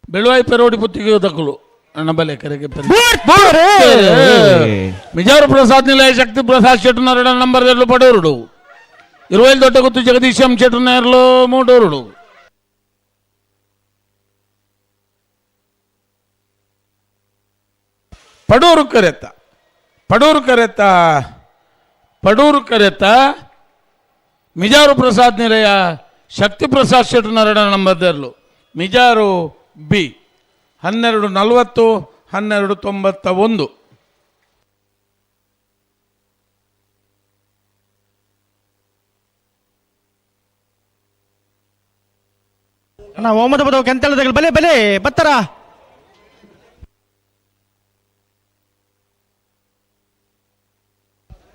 ಬೆಳುವಾಯಿ ಪೆರೋಡಿ ಪುತ್ತಿಗೆ ತಕ್ಕಲು ನನ್ನ ಬಲೆ ಕರೆಗೆ ಮಿಜಾರು ಪ್ರಸಾದ್ ನಿಲಯ ಶಕ್ತಿ ಪ್ರಸಾದ್ ಶೆಟ್ಟುನರಡ ನಂಬರ್ 2 ಪಡೋರುಡು 20 ದೊಡ್ಡ ಗುತ್ತು ಜಗದೀಶಂ ಶೆಟ್ಟುನರ್ಲು ಮೂಡೋರುಡು ಪಡೂರು ಕರೆತ್ತ ಮಿಜಾರು ಪ್ರಸಾದ್ ನಿಲಯ ಶಕ್ತಿ ಪ್ರಸಾದ್ ಶೆಟ್ಟುನರಡ ನಂಬರ್ 2 ಮಿಜಾರು ಬಿ 1240 1291. ಅಣ್ಣ ಓಮದ ಬದವು ಕೆಂತೆಳದಾಗ ಬಲೆ ಬಲೆ ಬತ್ತರ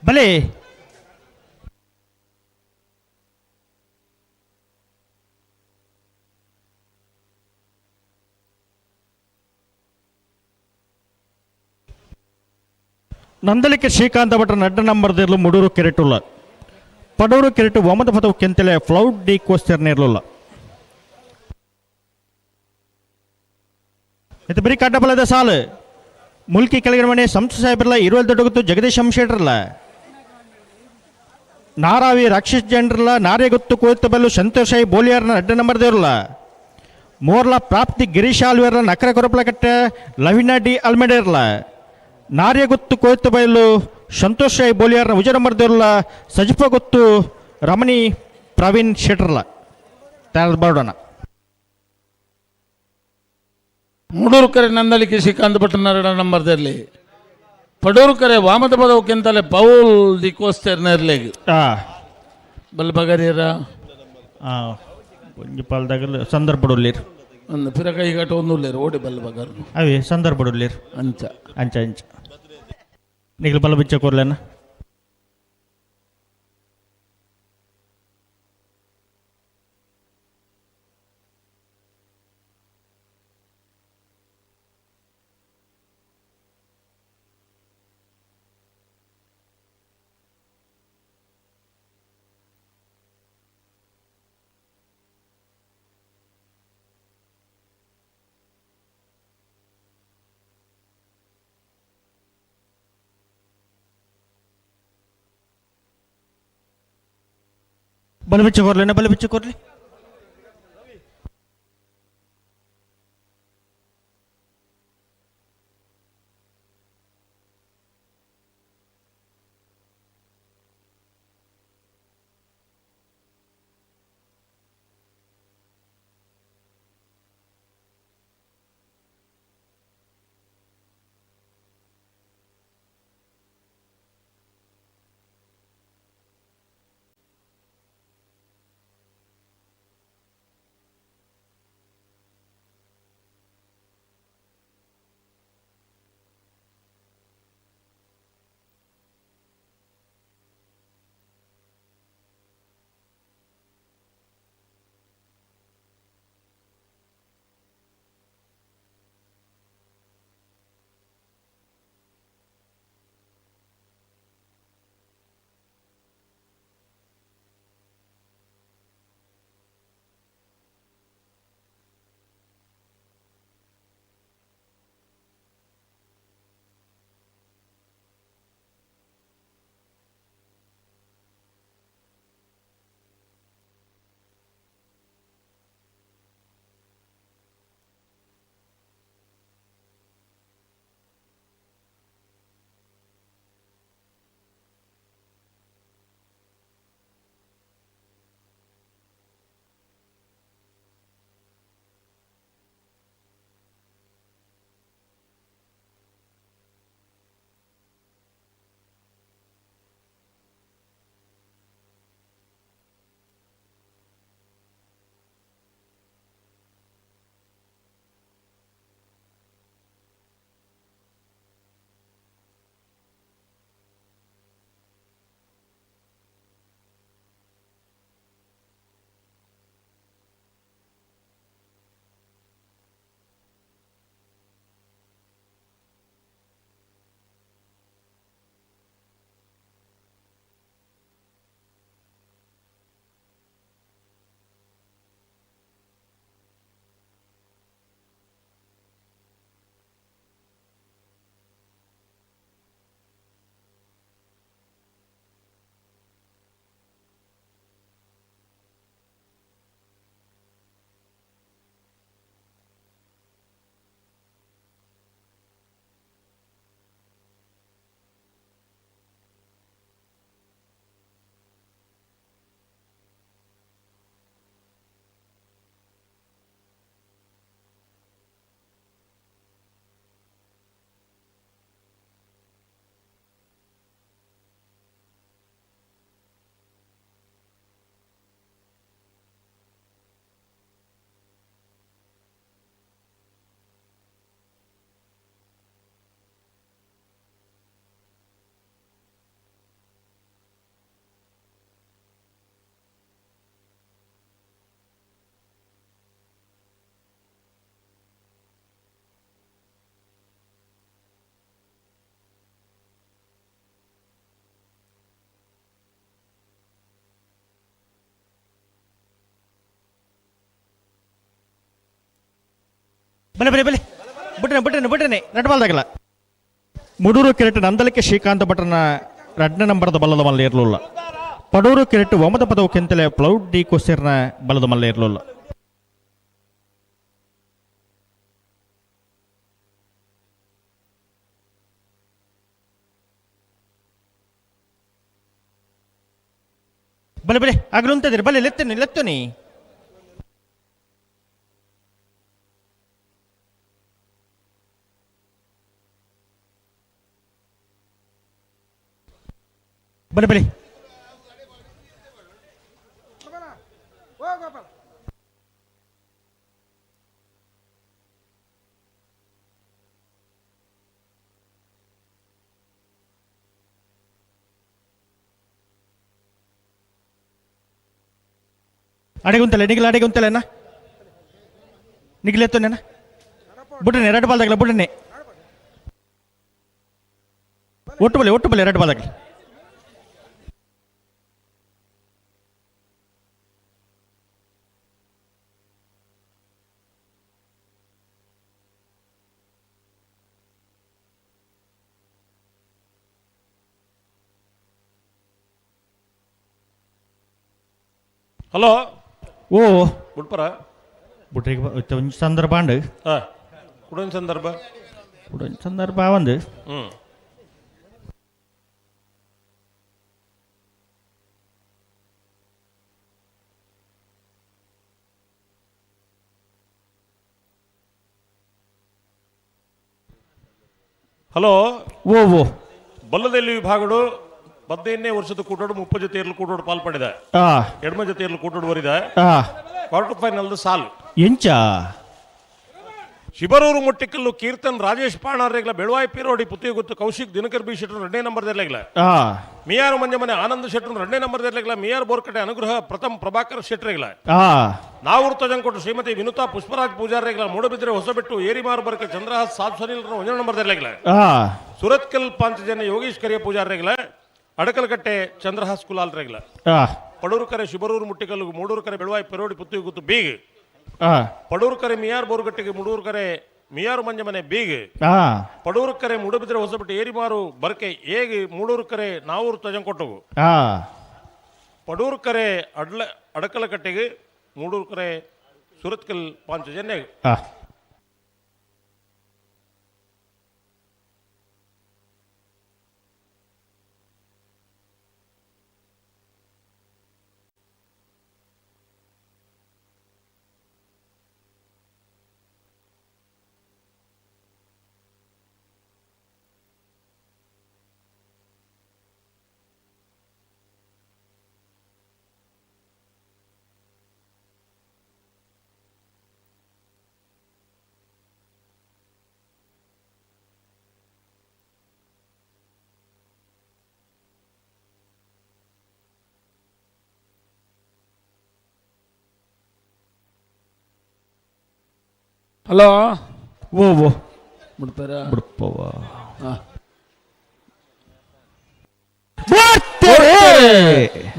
ಬಲೆ ನಂದಲಿಕೆ ಶ್ರೀಕಾಂತ ಭಟ್ರ ನಡ್ಡ ನಂಬರ್ದಿರಲು ಮುಡೂರು ಕೆರೆಟುಲ್ಲ ಪಡೂರು ಕೆರೆಟು ಒಮ್ಮದ ಪದವು ಕೆಂತೆಲೆ ಫ್ಲೌಡ್ ಡಿ ಕೋಸ್ಟರ್ನೇ ಇರಲಿಲ್ಲ ಇದು ಬರೀ ಕಡ್ಡಬಲದ ಸಾಲು ಮುಲ್ಕಿ ಕೆಳಗಿನ ಮನೆ ಸಂಸ್ಥೆ ಸಾಹೇಬ್ರಲ್ಲ 20 ದೊಡ್ಡ ಗೊತ್ತು ಜಗದೀಶ್ ಶಂಶೇಟ್ರಲ್ಲ ನಾರಾವಿ ರಾಕ್ಷಸ್ ಜನರಲ್ಲ ನಾರೇ ಗೊತ್ತು ಕೋಯ್ತ ಬಲ್ಲು ಸಂತೋಷಾಯಿ ಬೋಲಿಯಾರ್ನ ಅಡ್ಡ ನಂಬರ್ದಿರಲ್ಲ ಮೋರ್ಲ ಪ್ರಾಪ್ತಿ ಗಿರೀಶ್ ಆಲ್ವೇರ್ಲ ನಕರೆ ಕೊರಪಲ ಕಟ್ಟೆ ಲವಿನಾ ಡಿ ಅಲ್ಮೆಡೆ ಇರಲ್ಲ ನಾರ್ಯ ಗೊತ್ತು ಕೋಯ್ತ ಬಯಲು ಸಂತೋಷಾಯಿ ಬೋಲಿಯಾರ್ನ ಉಜ ನಂಬರ್ದಿರಲ್ಲ ಸಜಿಪ ಗೊತ್ತು ರಮಣಿ ಪ್ರವೀಣ್ ಶೆಟ್ರಲ್ಲ ತಯಾರು ಬಾಡೋಣ ಮೂಡೂರು ಕರೆ ನಂದಲಿಕೆ ಶ್ರೀಕಾಂತ ಭಟ್ನರಡ ನಂಬರ್ದಲ್ಲಿ ಪಡೂರು ಕರೆ ವಾಮದ ಪದವಕ್ಕಿಂತಲೇ ಪೌಲ್ ದಿ ಕೋಸ್ಟರ್ನರ್ಲೆಗ್ ಬಲ್ಬಗರಿಯರ ಪಾಲ್ದಾಗ ಸಂದರ್ಭಡೋಲ್ಲಿರ್ ಒಂದು ಪಿರಕೈಗಾಟ ಒಂದುಲ್ಲೇರು ಓಡಿ ಬಲ್ಬಗರ್ ಅವೇ ಸಂದರ್ಭಡೋಲ್ಲಿರ್ ಅಂಚ ಅಂಚ ಅಂಚ ನಿಗಲು ಬಲ ಬಿಚ್ಚ ಕೊರ್ಲೇನ ಬಲ ಬಿಚ್ಚ ಕೊರ್ಲೇನ ಬಲ ಬಿಚ್ಚ ಕೊರ್ಲಿ ಬಲೆ ಬಲೆ ಬಲೆ ಬಿಟ್ರೆ ನಡ್ಬಾಲ್ದಾಗಲ್ಲ ಮುಡೂರು ಕಿರೀಟ ನಂದಲಿಕೆ ಶ್ರೀಕಾಂತ ಭಟ್ರನ 2ನೇ ನಂಬರದ ಬಲ್ಲದ ಮಲ್ಲ ಇರಲಿಲ್ಲ. ಪಡೂರು ಕಿರೀಟ 9 ಪದವು ಕೆಂತಲೆ ಪ್ಲೌಡ್ ಡಿ ಕೊಸ್ಸಿರ್ನ ಬಲದ ಮಲ್ಲ ಇರಲಿಲ್ಲ. ಬಲೆ ಆಗ್ಲು ಅಂತದಿರಿ ಬಲೆ ಲೆತ್ತನಿ ಬಲೆ ಅಡೆಗುಂತಲೆ ಅಡೆಗುಂತಲೆನ ನಿಗಿಲೆತ್ತೋನೇನ ಬಿಡ್ರನೆ 2 ಬಾಲ್ದಾಗಲ್ಲ ಬಿಡ್ರನೆ ಒಟ್ಟು ಬಲೆ 2 ಬಾಲ್ದಾಗಲಿ. ಹಲೋ ಓ ಬಿಡ್ಪರ ಬಿಟ್ರಿ ಒಂದು ಸಂದರ್ಭ ಅಂಡು ಕುಡೊಂದು ಸಂದರ್ಭ ಒಂದು ಹಲೋ ಓ ಬಲ್ಲದಲ್ಲಿ ವಿಭಾಗಡು 15ನೇ ವರ್ಷದ ಕೂಟೋಡು 30 ಜೊತೆಯಲ್ಲಿ ಕೂಟೋಡು ಪಾಲ್ಪಡಿದೆ. ಎಡ್ಮ ಜೊತೆಯಲ್ಲಿ ಕೂಟೋಡು ಬರಿದೆ. ಕ್ವಾರ್ಟರ್ ಫೈನಲ್ ಸಾಲ್ ಎಂಚ ಶಿಬರೂರು ಮುಟ್ಟಿಕಲ್ಲು ಕೀರ್ತನ್ ರಾಜೇಶ್ ಪಾಣಾರ್ರೆಗ್ಲ ಬೆಳವಾಯಿ ಪೀರೋಡಿ ಪುತ್ತಿಗೆ ಗೊತ್ತು ಕೌಶಿಕ್ ದಿನಕರ್ ಬಿ ಶೆಟ್ರು 2ನೇ ನಂಬರ್ ದೆರ್ಲೆಗ್ಲ ಮಿಯಾರು ಮಂಜಮನೆ ಆನಂದ್ ಶೆಟ್ರು 2ನೇ ನಂಬರ್ ದೆರ್ಲೆಗ್ಲ ಮಿಯಾರ್ ಬೋರ್ಕಟೆ ಅನುಗ್ರಹ ಪ್ರಥಮ್ ಪ್ರಭಾಕರ್ ಶೆಟ್ರೆಗ್ಲ ನಾವೂರು ತಜಂಕೊಟ್ಟು ಶ್ರೀಮತಿ ವಿನುತಾ ಪುಷ್ಪರಾಜ್ ಪೂಜಾರ್ರೆಗ್ಲ ಮೂಡಬಿದ್ರೆ ಹೊಸಬೆಟ್ಟು ಏರಿಮಾರು ಬರ್ಕೆ ಚಂದ್ರಹಾಸ್ ಸಾಬ್ ಸನಿಲ್ 1ನೇ ನಂಬರ್ ದೆರ್ಲೆಗ್ಲ ಸುರತ್ಕಲ್ ಪಾಂಚಜನ್ಯ ಯೋಗೀಶ್ ಕರಿಯ ಪೂಜಾರ್ರೆಗ್ಲ ಅಡಕಲಕಟ್ಟೆ ಚಂದ್ರಹಾಸ್ ಕುಲಾಲ್ ರೆಗ್ಲ ಪಡೂರು ಕರೆ ಶಿಬರೂರು ಮುಟ್ಟಿಕಲ್ಲು ಮೂಡೂರು ಕರೆ ಬೆಳವಾಯಿ ಪೆರೋಡಿ ಪುತ್ತಿಗೆ ಗೊತ್ತು ಬೀಗ್ ಪಡೂರು ಕರೆ ಮಿಯಾರ್ ಬೋರ್ಗಟ್ಟಿಗೆ ಮೂಡೂರು ಕರೆ ಮಿಯಾರು ಮಂಜಮನೆ ಬೀಗ್ ಪಡೂರು ಕರೆ ಮೂಡಬಿದ್ರೆ ಹೊಸಬಿಟ್ಟು ಏರಿಮಾರು ಬರ್ಕೆ ಏಗಿ ಮೂಡೂರು ಕರೆ ನಾವೂರು ತಜಂಕೊಟ್ಟವು ಪಡೂರು ಕರೆ ಅಡಕಲಕಟ್ಟೆಗೆ ಮೂಡೂರು ಕರೆ ಸುರತ್ಕಲ್ ಪಾಂಚಜನ್ಯ ಹಲೋ ಓ ಬಿಡ್ತಾರ ಬಿಡ್ಪವ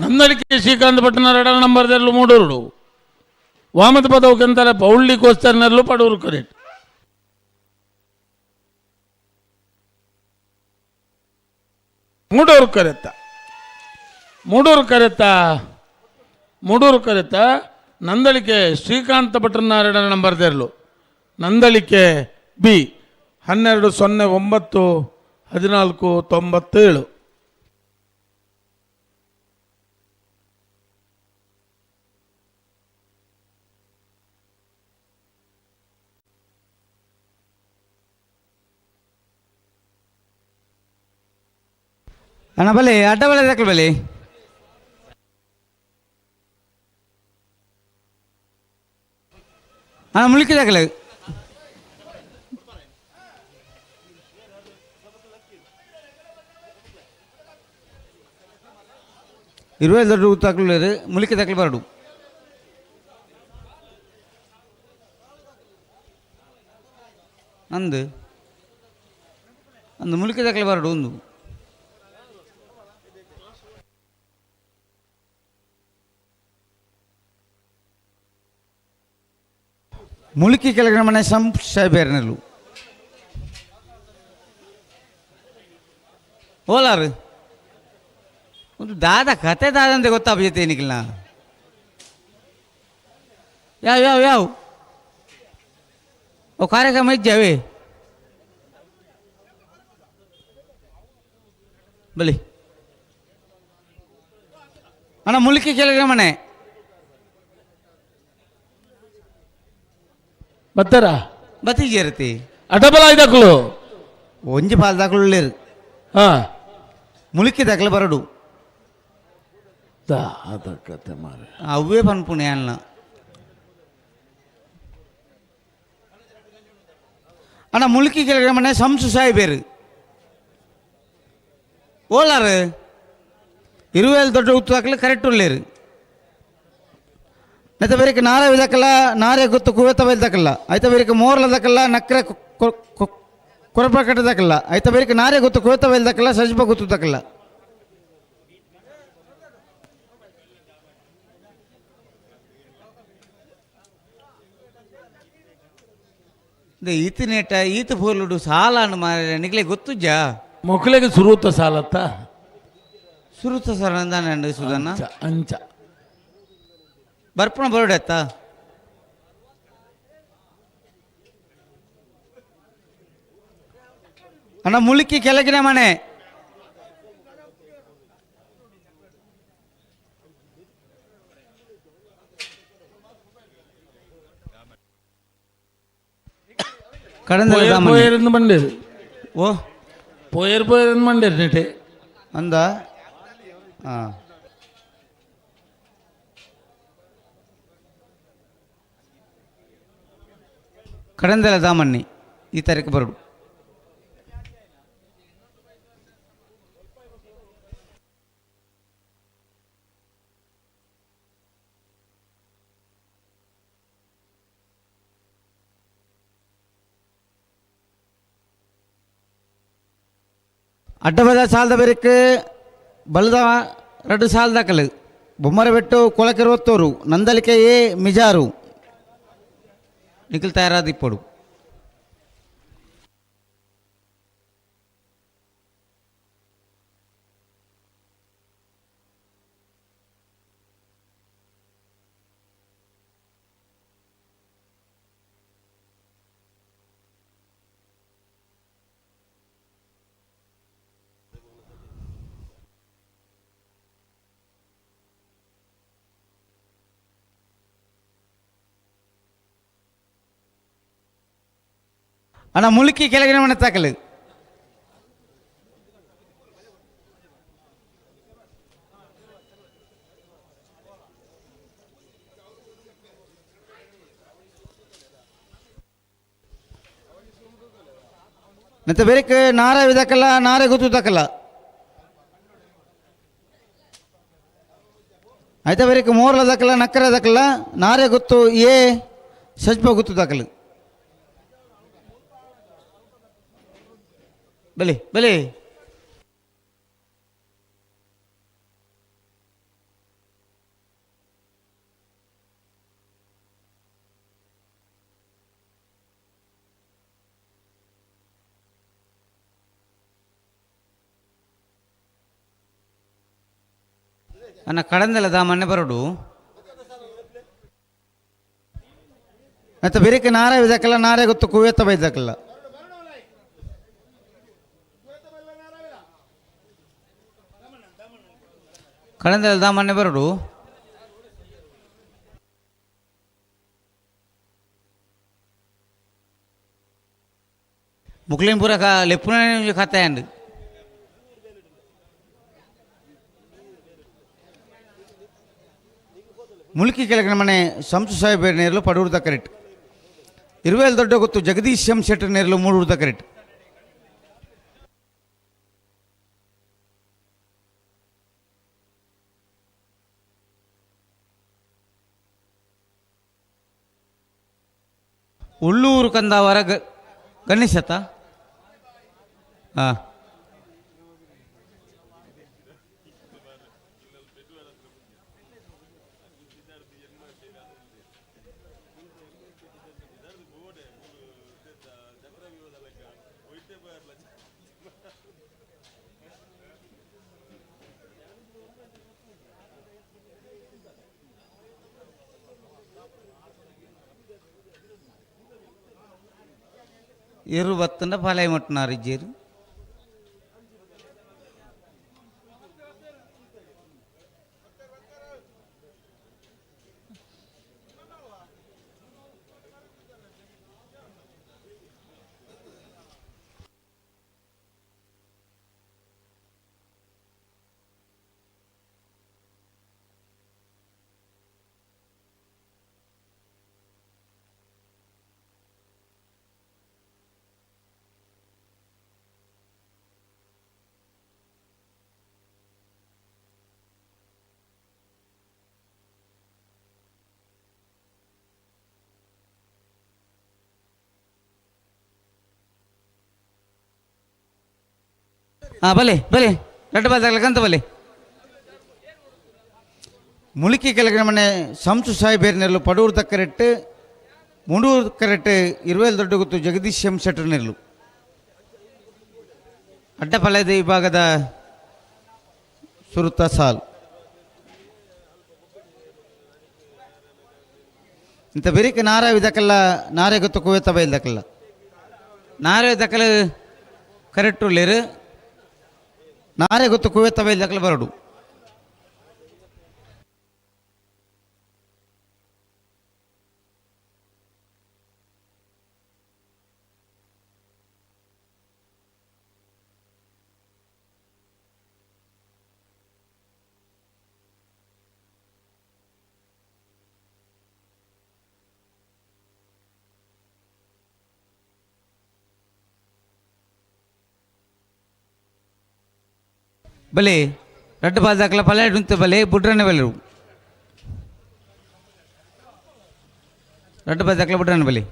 ನಂದಳಿಕೆ ಶ್ರೀಕಾಂತ್ ಭಟ್ನ 2ನೇ ನಂಬರ್ದಲ್ಲೂ ಮೂಡೂರು ವಾಮದ ಪದವಕ್ಕೆಂತಾರೆ ಪೌಳ್ಳಿ ಕೋಸ್ತರ್ನಲ್ಲೂ ಪಡೂರು ಕರೆಟ್ ಮೂಡೂರು ಕರೆತ ನಂದಳಿಕೆ ಶ್ರೀಕಾಂತ ಭಟ್ರನ 2ನೇ ನಂಬರ್ದಲ್ಲೂ ನಂದಳಿಕೆ ಬಿ 12-09-14-97 ಅಣ್ಣ ಬಲೆ ಅಡ್ಡ ಬಲೆ ದಕ್ಕಲ್ ಬಲೆ ಅಣ್ಣ ಮುಳುಕಿ ದಕ್ಕಲ ಇರುವೆ ದೊಡ್ಡ ತಕ್ಕಲು ಮುಳುಕಿ ದಕ್ಕಲು ಬರಡು ಅಂದು ಅಂದು ಮುಳುಕಿ ದಕ್ಕಲು ಬರಡು ಒಂದು ಮುಲ್ಕಿ ಕೆಳಗಿನ ಮನೆ ಸಂಶಯಬೇರ್ನಲ್ಲು ಓಲಾರು ಒಂದು ದಾದ ಕತೆ ದಾದಂತೆ ಗೊತ್ತಾಗ್ತೈತೆ ಏನಿಗಿಲ್ಲ ಯಾವ ಯಾವ ಯಾವ ಓ ಕಾರ್ಯಕ್ರಮ ಇದ್ದಾವೆ ಬಲಿ ಅಣ್ಣ ಮುಲ್ಕಿ ಕೆಳಗಿನ ಮನೆ ಬತ್ತಾರ ಬತ್ತಿಜೇರತಿ ಅಡಬಲ ಐದಕ್ಲು ಒಂಜಿ ಪಾಲ್ ದಾಖಲು ಹಾ ಮುಲ್ಕಿ ದಾಖಲೆ ಬರಡು ಕತೆ ಮಾರೆ ಅವೇ ಪನ್ಪುಣೆ ಅಲ್ಲ ಅಣ್ಣ ಮುಲ್ಕಿ ಕೆಳಗಿನ ಮನೆ ಸಂಸು ಸಾಯಿಬೇರು ಓಲಾರು 20,000 ದೊಡ್ಡ ಉತ್ತು ಹಾಕಲು ಕರೆಕ್ಟ್ ಉಳ್ಳೇರು అయితే వీరికి నారే విదకల్లా నారే గుత్తు కువేత వెళ్దకల్లా అయితే వీరికి మోర్ల దకల్లా నక్ర కొరపకట దకల్లా అయితే వీరికి నారే గుత్తు కువేత వెళ్దకల్లా సజిప గుత్తు దకల్లా ಈತಿ ನೇಟ ಈತ ಪೋಲುಡು ಸಾಲ ಅನ್ನು ಮಾರ ನಿಗ್ಲೆ ಗೊತ್ತುಜ್ಜಾ ಮೊಕ್ಕಳಿಗೆ ಸುರುತ್ತ ಸಾಲತ್ತ ಸುರುತ್ತ ಸಾಲ ಅಂದಾನೆ ಸುಧನ್ನ ಅಂಚ ಬರ್ಪಣ ಬರೋಡೆತ್ತ ಅಣ್ಣ ಮುಲ್ಕಿ ಕೆಳಗಿನ ಮನೆ పోయేరు మండేది ఓ పోయేరు మండేరు నెటే అందా ಕಡಂದೆಲ ದಾಮಣ್ಣಿ ಈ ತಾರೀಕು ಬರಡು ಅಡ್ಡಬದ ಸಾಲದ ಬೇರೆಕ್ಕೆ ಬಲದ 2 ಸಾಲ ದಾಖಲು ಬೊಮ್ಮರಬೆಟ್ಟು ಕೊಳಕೆರುವತ್ತೋರು ನಂದಲಿಕೆಯೇ ಮಿಜಾರು నిఖిల్ తయారాది ఇప్పుడు ಅಣ್ಣ ಮುಲ್ಕಿ ಕೆಳಗಿನ ಮನೆ ತಾಕಲು ಮತ್ತೆ ಬೇರೆ ನಾರ ವಿದಕಲ್ಲ ನಾರೆ ಗೊತ್ತು ತಕಲ್ಲ అయితే ಬೇರೆ ಮೋರ್ಲ ದಕಲ್ಲ ನಕ್ಕರ ದಕಲ್ಲ ನಾರೆ ಗೊತ್ತು ಏ ಸಜ್ಪ ಗೊತ್ತು ತಕಲು ಬಲಿ ಬಲಿ ಅನ್ನ ಕಡಂದೆಲ್ಲ ಮೊನ್ನೆ ಬರೋಡು ಮತ್ತೆ ಬೇರೆ ನಾರೆ ಇದಕ್ಕೆಲ್ಲ ನಾರೆ ಗೊತ್ತು ಕುವೇತ ಬೈದಕ್ಕಲ್ಲ ಕಡಂದೆಲ್ಲ ಮೊನ್ನೆ ಬರೋಡು ಮುಕ್ಲಿಂಪುರ ಲೆಪ್ಪುನ ಖಾತೆ ಅಂಡ್ ಮುಲ್ಕಿ ಕೆಳಗಿನ ಮನೆ ಶಂಸು ಸಾಹೇಬ್ ನೇರಲು ಪಡೂರ್ದ ಕರೆಕ್ಟ್ 20,000 ದೊಡ್ಡ ಗೊತ್ತು ಜಗದೀಶ್ ಎಂ ಶೆಟ್ಟರ್ ನೇರಲು ಮೂಡೂರ್ದ ಕರೆಕ್ಟ್ ಉಳ್ಳೂರು ಕಂದಾವರ ಗಣೇಶತ ಹಾಂ ಇರು ಬತ್ತಂಡ ಪಾಲಾಯಿ ಮಟ್ಟನಾರು ಇಜ್ಜೇರು భలే భలే రెడ్డ బాధకంత భలే ములికి కలిగిన మన సంసు సాయి నెరలు పడూరు దక్కరెట్టు ముండూరు కరెట్టు 20 ದೊಡ್ಡ ಗೊತ್ತು ಜಗದೀಶ್ ಎಂ ಶೆಟ್ಟರ್ ನೆರಲು ಅಡ್ಡಪಲದ ವಿಭಾಗದ ಸುರುತ ಸಾಲ್ ಇಂಥ ಬೆರಿಕೆ ನಾರಾವಿ ದಕ್ಕಲ್ಲ ನಾರೇ ಗೊತ್ತು ಕುವೆತ ಬೈಲ್ ದಕ್ಕಲ್ಲ ನಾರೇ ದಕ್ಕಲು ಕರೆಕ್ಟು ಲೇರು ನಾರೇ ಗೊತ್ತು ಕುವೆತ ಬೈಲ್ ದಕ್ಕಲು ಬರಡು భలే రెడ్డ బాజాకల పల్లెడు ఉంటే భలే బుడ్రనే వెళ్ళరు రెడ్డ బాజాకల బుడ్రనే భలే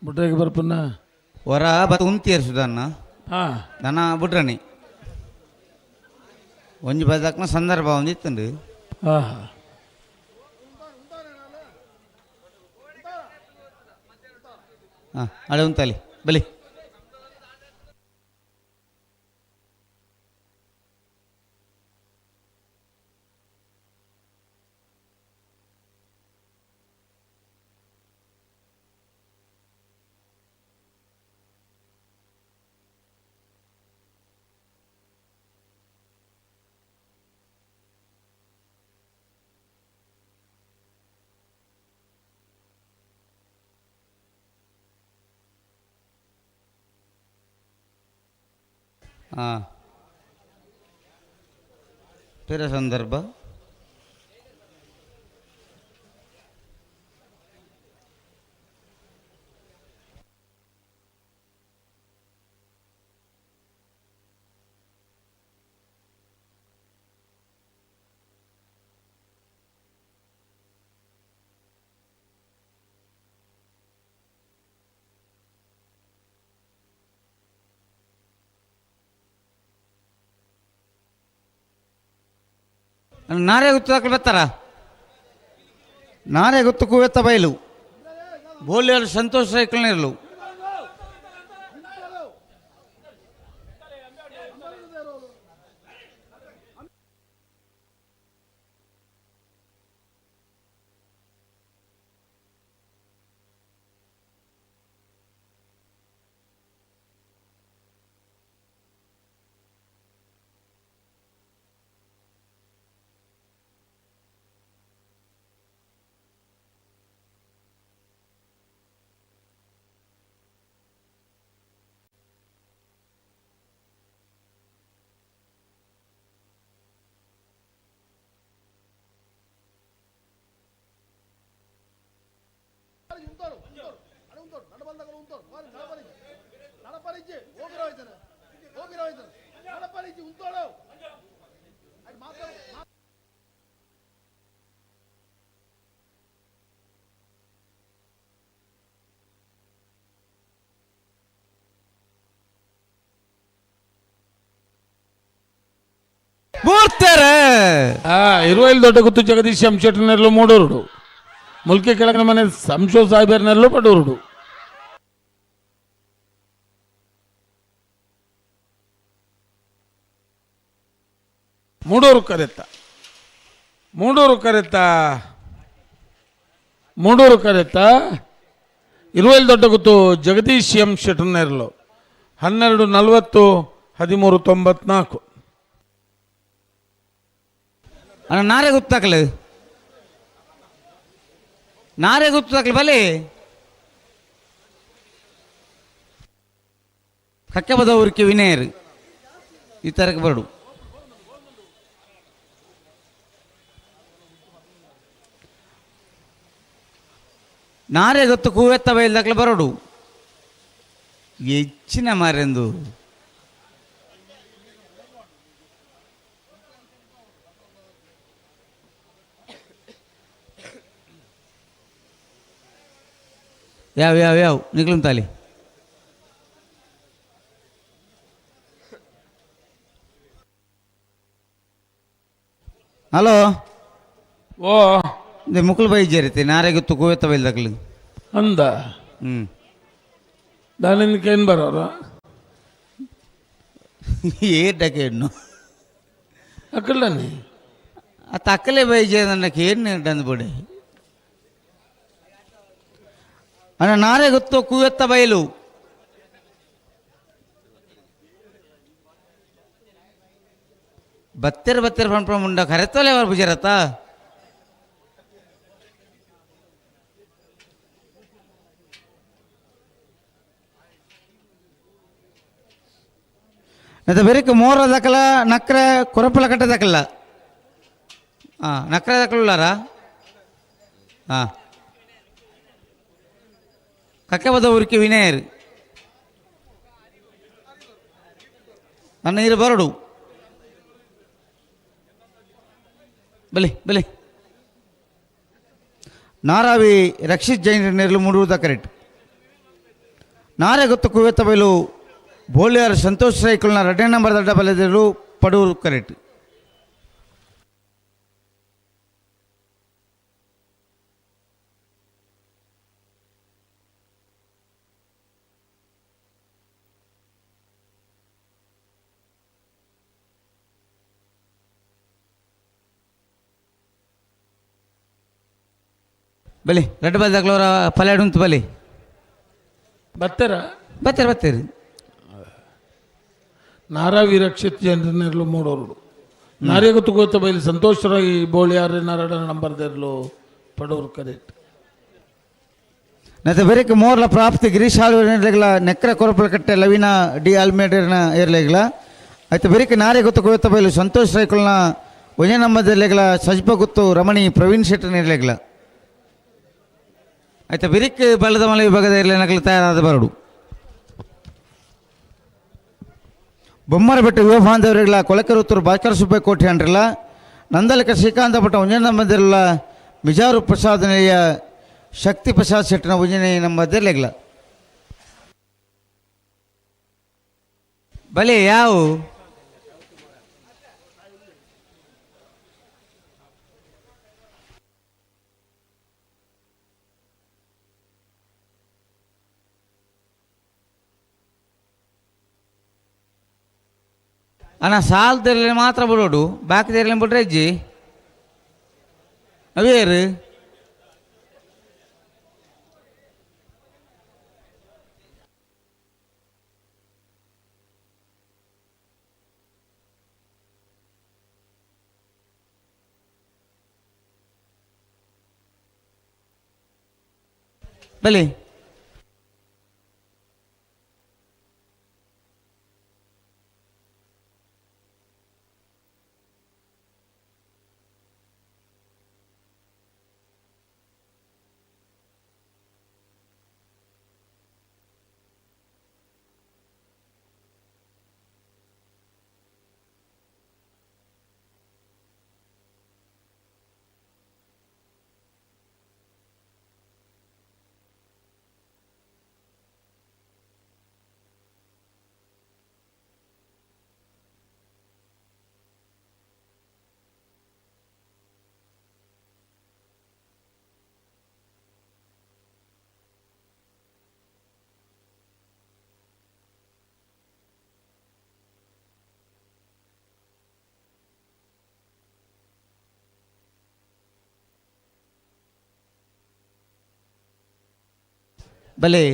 ಬುಡ್ರೆಗೆ ಬರ್ಪನ್ನ ಹೊರ ಬತ್ತ ಉಂತಿಯರು ಸುಧಾರಣ ದನ ಬುಡ್ರನಿ ಒಂಜಿ ಬದಕ್ನ ಸಂದರ್ಭ ಒಂದಿತ್ತಂಡು ಅಳೆ ಉಂತಲ್ಲಿ ಬಲಿ ಬೇರೆ ಸಂದರ್ಭ ನಾರೇ ಗುತ್ತು ಹಾಕಲು ಬರ್ತಾರ ನಾರೇ ಗುತ್ತು ಕುವೆತ್ತ ಬಯಲು ಬೋಲಿಯರು ಸಂತೋಷ ಸೈಕಲ್ನಿರಲು ఇరవైలు దొడ్డ గుత్తు జగదీశ్ శంషెట్టినర్లు మూడూరుడు ముల్కి కిళకన మనే సంశో సాయిబేర్నర్లు పడూరుడు ಮೂಡೂರು ಕರೆತ್ತ ಇರುವೈಲ್ ದೊಡ್ಡ ಗುತ್ತು ಜಗದೀಶ್ ಎಂ ಶೆಟ್ಟರ್ನೆರ್ಲು 12:40 13:94 ಅಣ್ಣ ನಾರೇ ಗುತ್ತಾಕಲು ಬಲೆ ಕಕ್ಕೆ ಬದವರಿಗೆ ವಿನಯರು ಈ ತರಕ್ಕೆ ಬರಡು ನಾರೇ ಗೊತ್ತು ಕೂವೆತ್ತ ಬೈಲ್ದಾಕಲು ಬರಡು ಹೆಚ್ಚಿನ ಮಾರೆಂದು ಯಾವ ನಿಕ್ಲಂ ತಾಲಿ ಹಲೋ ಓ ದೆ ಮುಕ್ಳು ಬೈ ಜರಿತೆ ನಾರೇ ಗೊತ್ತು ಕೂವೆತ್ತ ಬೈಲ್ದಾಕಲು ಅಂದ దానికేం బరోరా ఏటకేను అక్కడని ఆ తక్కలే పోయి చేయదన్నకి ఏంటంది పొడి అన్న నారే గుర్తు కూవెత్త బయలు ಬತ್ತೆರ ಪಂಪ ಮುಂಡ ಕರೆತೋಲೆ ಅವರು ಬುಜರತ್ತ ಅದು ಬೆರಕೆ ಮೋರ ದಕ್ಕಲ ನಕ್ರ ಕೊರಪಲ ಕಟ್ಟ ದಕ್ಕಲ್ಲ ನಕ್ರ ದಕ್ಕಲಾರ ಕಕ್ಕೆ ಬದ ಊರಿಗೆ ವಿನಯರು ನನ್ನ ನೀರು ಬರಡು ಬಲಿ ನಾರಾವಿ ರಕ್ಷಿತ್ ಜೈನ್ ನೀರು ಮೂಡುವುದ ಕರೆಕ್ಟ್ ನಾರೇ ಗೊತ್ತು ಕುವೆತ್ತ ಬಯಲು ಬೋಳಿಯಾರ್ ಸಂತೋಷ್ ಸೈಕಲ್ನ 2 ನಂಬರ್ ದಡ್ಡ ಬಲೆದರು ಪಡೂರು ಕರೆಕ್ಟ್ ಬಲಿ ರೆಡ್ ಬಾಲ್ ದಾಖಲವರ ಪಲ್ಯಾಡು ಉಂಟು ಬಲಿ ಬತ್ತೀರಿ ನಾರಾವಿ ರಕ್ಷಿತ್ ಜನರನ್ನೆರಲು ಮೂಡೋರು ನಾರಿಗೆ ತುಗೋತ ಬೈಲಿ ಸಂತೋಷರಾಗಿ ಬೋಳಿಯಾರ 2 ನಂಬರ್ ದೇರ್ಲು ಪಡೋರು ಕರೆಕ್ಟ್ ನತೆ ಬೆರಕೆ ಮೋರ್ಲ ಪ್ರಾಪ್ತಿ ಗಿರೀಶ್ ಹಾಲುಗಳ ನೆಕ್ರ ಕೊರಪಲ ಕಟ್ಟೆ ಲವಿನ ಡಿ ಆಲ್ಮೇಡರ್ನ ಏರ್ಲೆಗಳ ಆಯ್ತು ಬೆರಕೆ ನಾರೆ ಗೊತ್ತು ಕೋತ ಬೈಲು ಸಂತೋಷ್ ರೈಕಲ್ನ 1 ನಂಬರ್ ಏರ್ಲೆಗಳ ಸಜ್ಪ ಗುತ್ತು ರಮಣಿ ಪ್ರವೀಣ್ ಶೆಟ್ಟರ್ ಏರ್ಲೆಗಳ ಆಯ್ತು ಬೆರಕೆ ಬಲದ ಮಲೆ ವಿಭಾಗದ ಏರ್ಲೆನಗಳು ತಯಾರಾದ ಬರಡು ಬೊಮ್ಮರಬೆಟ್ಟ ಯುವ ಬಾಂಧವರಿಗಳ ಕೊಳಕರುತ್ತೂರು ಭಾಸ್ಕರ ಸುಬ್ಬಯ್ಯ ಕೋಟೆ ಅಂಡ್ರಲ್ಲ ನಂದಲಕ ಶ್ರೀಕಾಂತ ಭಟ್ಟ ಉಂಜನ ನಂಬದಿರಲ್ಲ ಮಿಜಾರು ಪ್ರಸಾದನೆಯ ಶಕ್ತಿ ಪ್ರಸಾದ್ ಶೆಟ್ಟನ ಉಂಜನೆ ನಂಬದಿರಲಿಲ್ಲ ಬಲೆ ಯಾವ ಅಣ್ಣ ಸಾಲದಲ್ಲಿ ಮಾತ್ರ ಬಿಡೋಡು ಬಾಕಿದಲ್ಲಿ ಬಿಡ್ರೆ ಅಜ್ಜಿ ಅವೇರು ಬಲಿ ಬಲೆ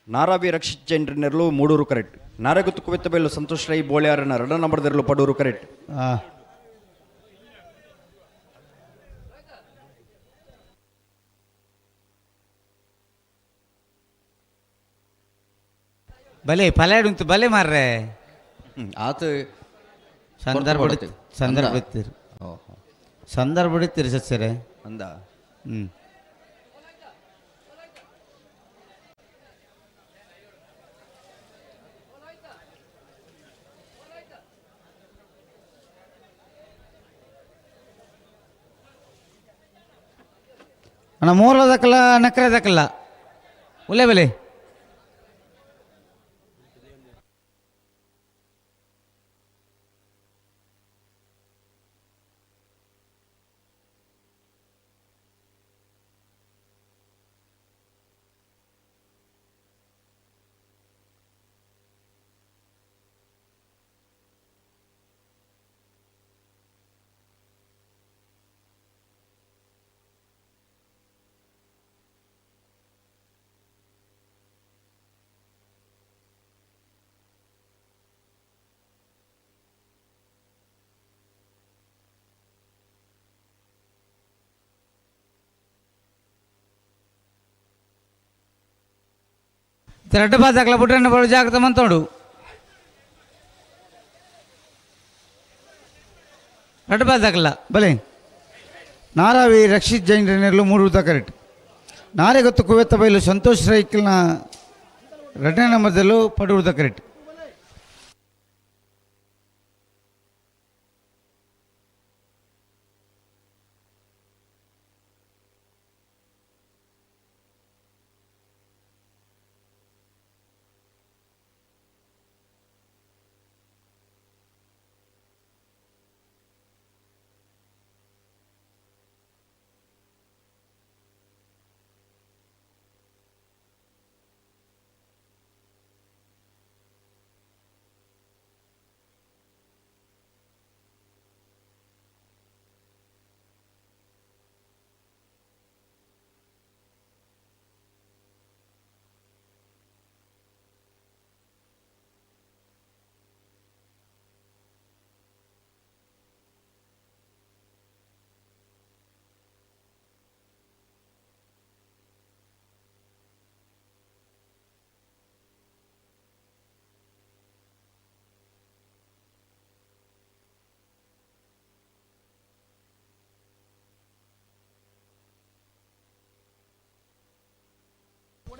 ನಾರಾವಿ ರಕ್ಷಿತ್ ಜೈನ್ರನ್ನೆರಲು ಮೂಡೂರು ಕರೆಕ್ಟ್. ನಾರಗುತ್ತು ಕುವೆತ್ತಬೆಲ್ಲು ಸಂತೋಷ್ ರೈ ಬೋಳ್ಯಾರನ 2 ನಂಬರ್ದೆರಲು ಪಡೂರು ಕರೆಕ್ಟ್. ಬಲೆ ಪಲಾಡುಂತು ಬಲೆ ಮಾರ್ರೆ ಆತ ಸಂದರ್ಭ ಬಿಡ್ತೀರಿ ಸಸ್ಯರೇ ಅಂದ. ಅಣ್ಣ ಮೂಲ ದಕ್ಕಲ್ಲ ನಕ್ಕರೆ ದಕ್ಕಲ್ಲ ಉಲ್ಲೆ ಬೆಲೆ రెడ్ బాజ్ అక్కడ పుట్టిన పడు జాగ్రత్త మంతోడు రెడ్ బాజ్ అక్కల బలే ನಾರಾವಿ ರಕ್ಷಿತ್ ಜೈನ್ರನ್ನೆರಲು 3 ಕರೆಕ್ಟ್. ನಾರೆಗೊತ್ತು ಕುವೆತ್ತ ಬೈಲು ಸಂತೋಷ್ ರೈಕಲ್ನ 2ನೇ ನಂಬರ್ದಲ್ಲೂ ಪಡೂರ್ದ ಕರೆಕ್ಟ್.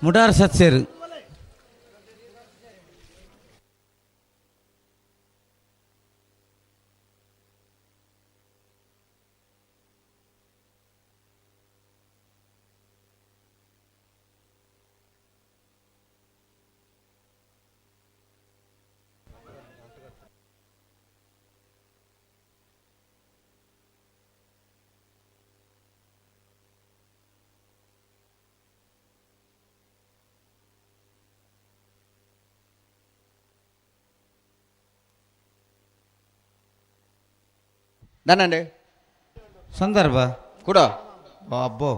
ಮುಟಾರ್ ಸತ್ಸೇರು ದನಂಡೆ ಸಂದರ್ಭ ಕೂಡ ಅಬ್ಬೋ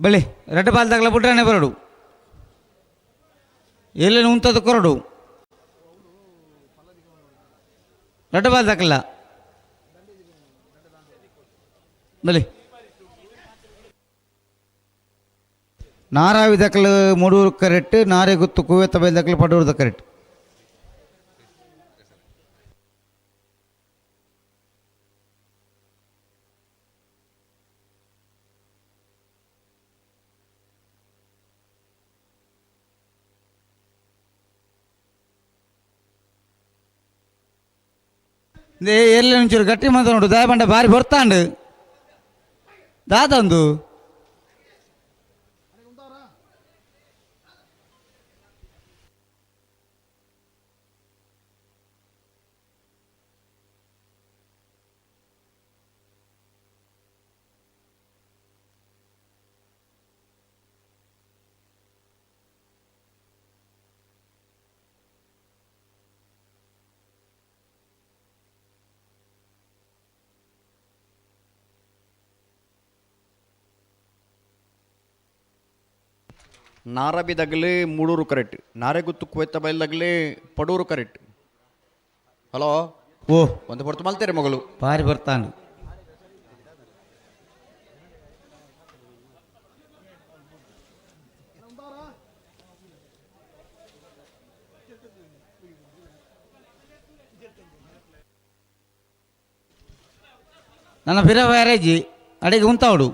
ಬಳಿ ರೆಡ್ ಬಾಲ್ ತಗಲ ಬಿಟ್ರೆ ಬರಡು ಎಲ್ಲಿ ಉಂತದ್ದು ಕೊರಡು ರೆಡ್ ಬಾಲ್ ತಗಲ್ಲ ಬಲಿ ನಾರಾವಿ ದಕ್ಕಲು ಮೂಡೂರು ಕರೆಕ್ಟ್ ನಾರೆ ಗುತ್ತು ಕುವೆತ್ತ ಬೈಲ್ ದಕ್ಕಲು ಪಡೂರು ಕರೆಕ್ಟ್ ಎಲ್ಲಿ ಒಂಚೂರು ಗಟ್ಟಿ ಮಾತಾಡು ದಯಪಂಡ ಬಾರಿ ಬರ್ತಾಂಡು ದಾದಂದು ನಾರಬಿ ದಗಲಿ ಮೂಡೂರು ಕರೆಕ್ಟ್ ನಾರೆಗುತ್ತು ಕುವೆತ್ತ ಬೈಲ್ ದಗಲಿ ಪಡೂರು ಕರೆಕ್ಟ್ ಹಲೋ ಓ ಒಂದು ಹೊರತು ಮಲ್ತೇರಿ ಮಗಳು ಬಾರಿ ಬರ್ತಾಂಡು ನನ್ನ ಪಿರ ಬ್ಯಾರೇಜಿ ಅಡಿಗೆ ಉಂತಾವಡು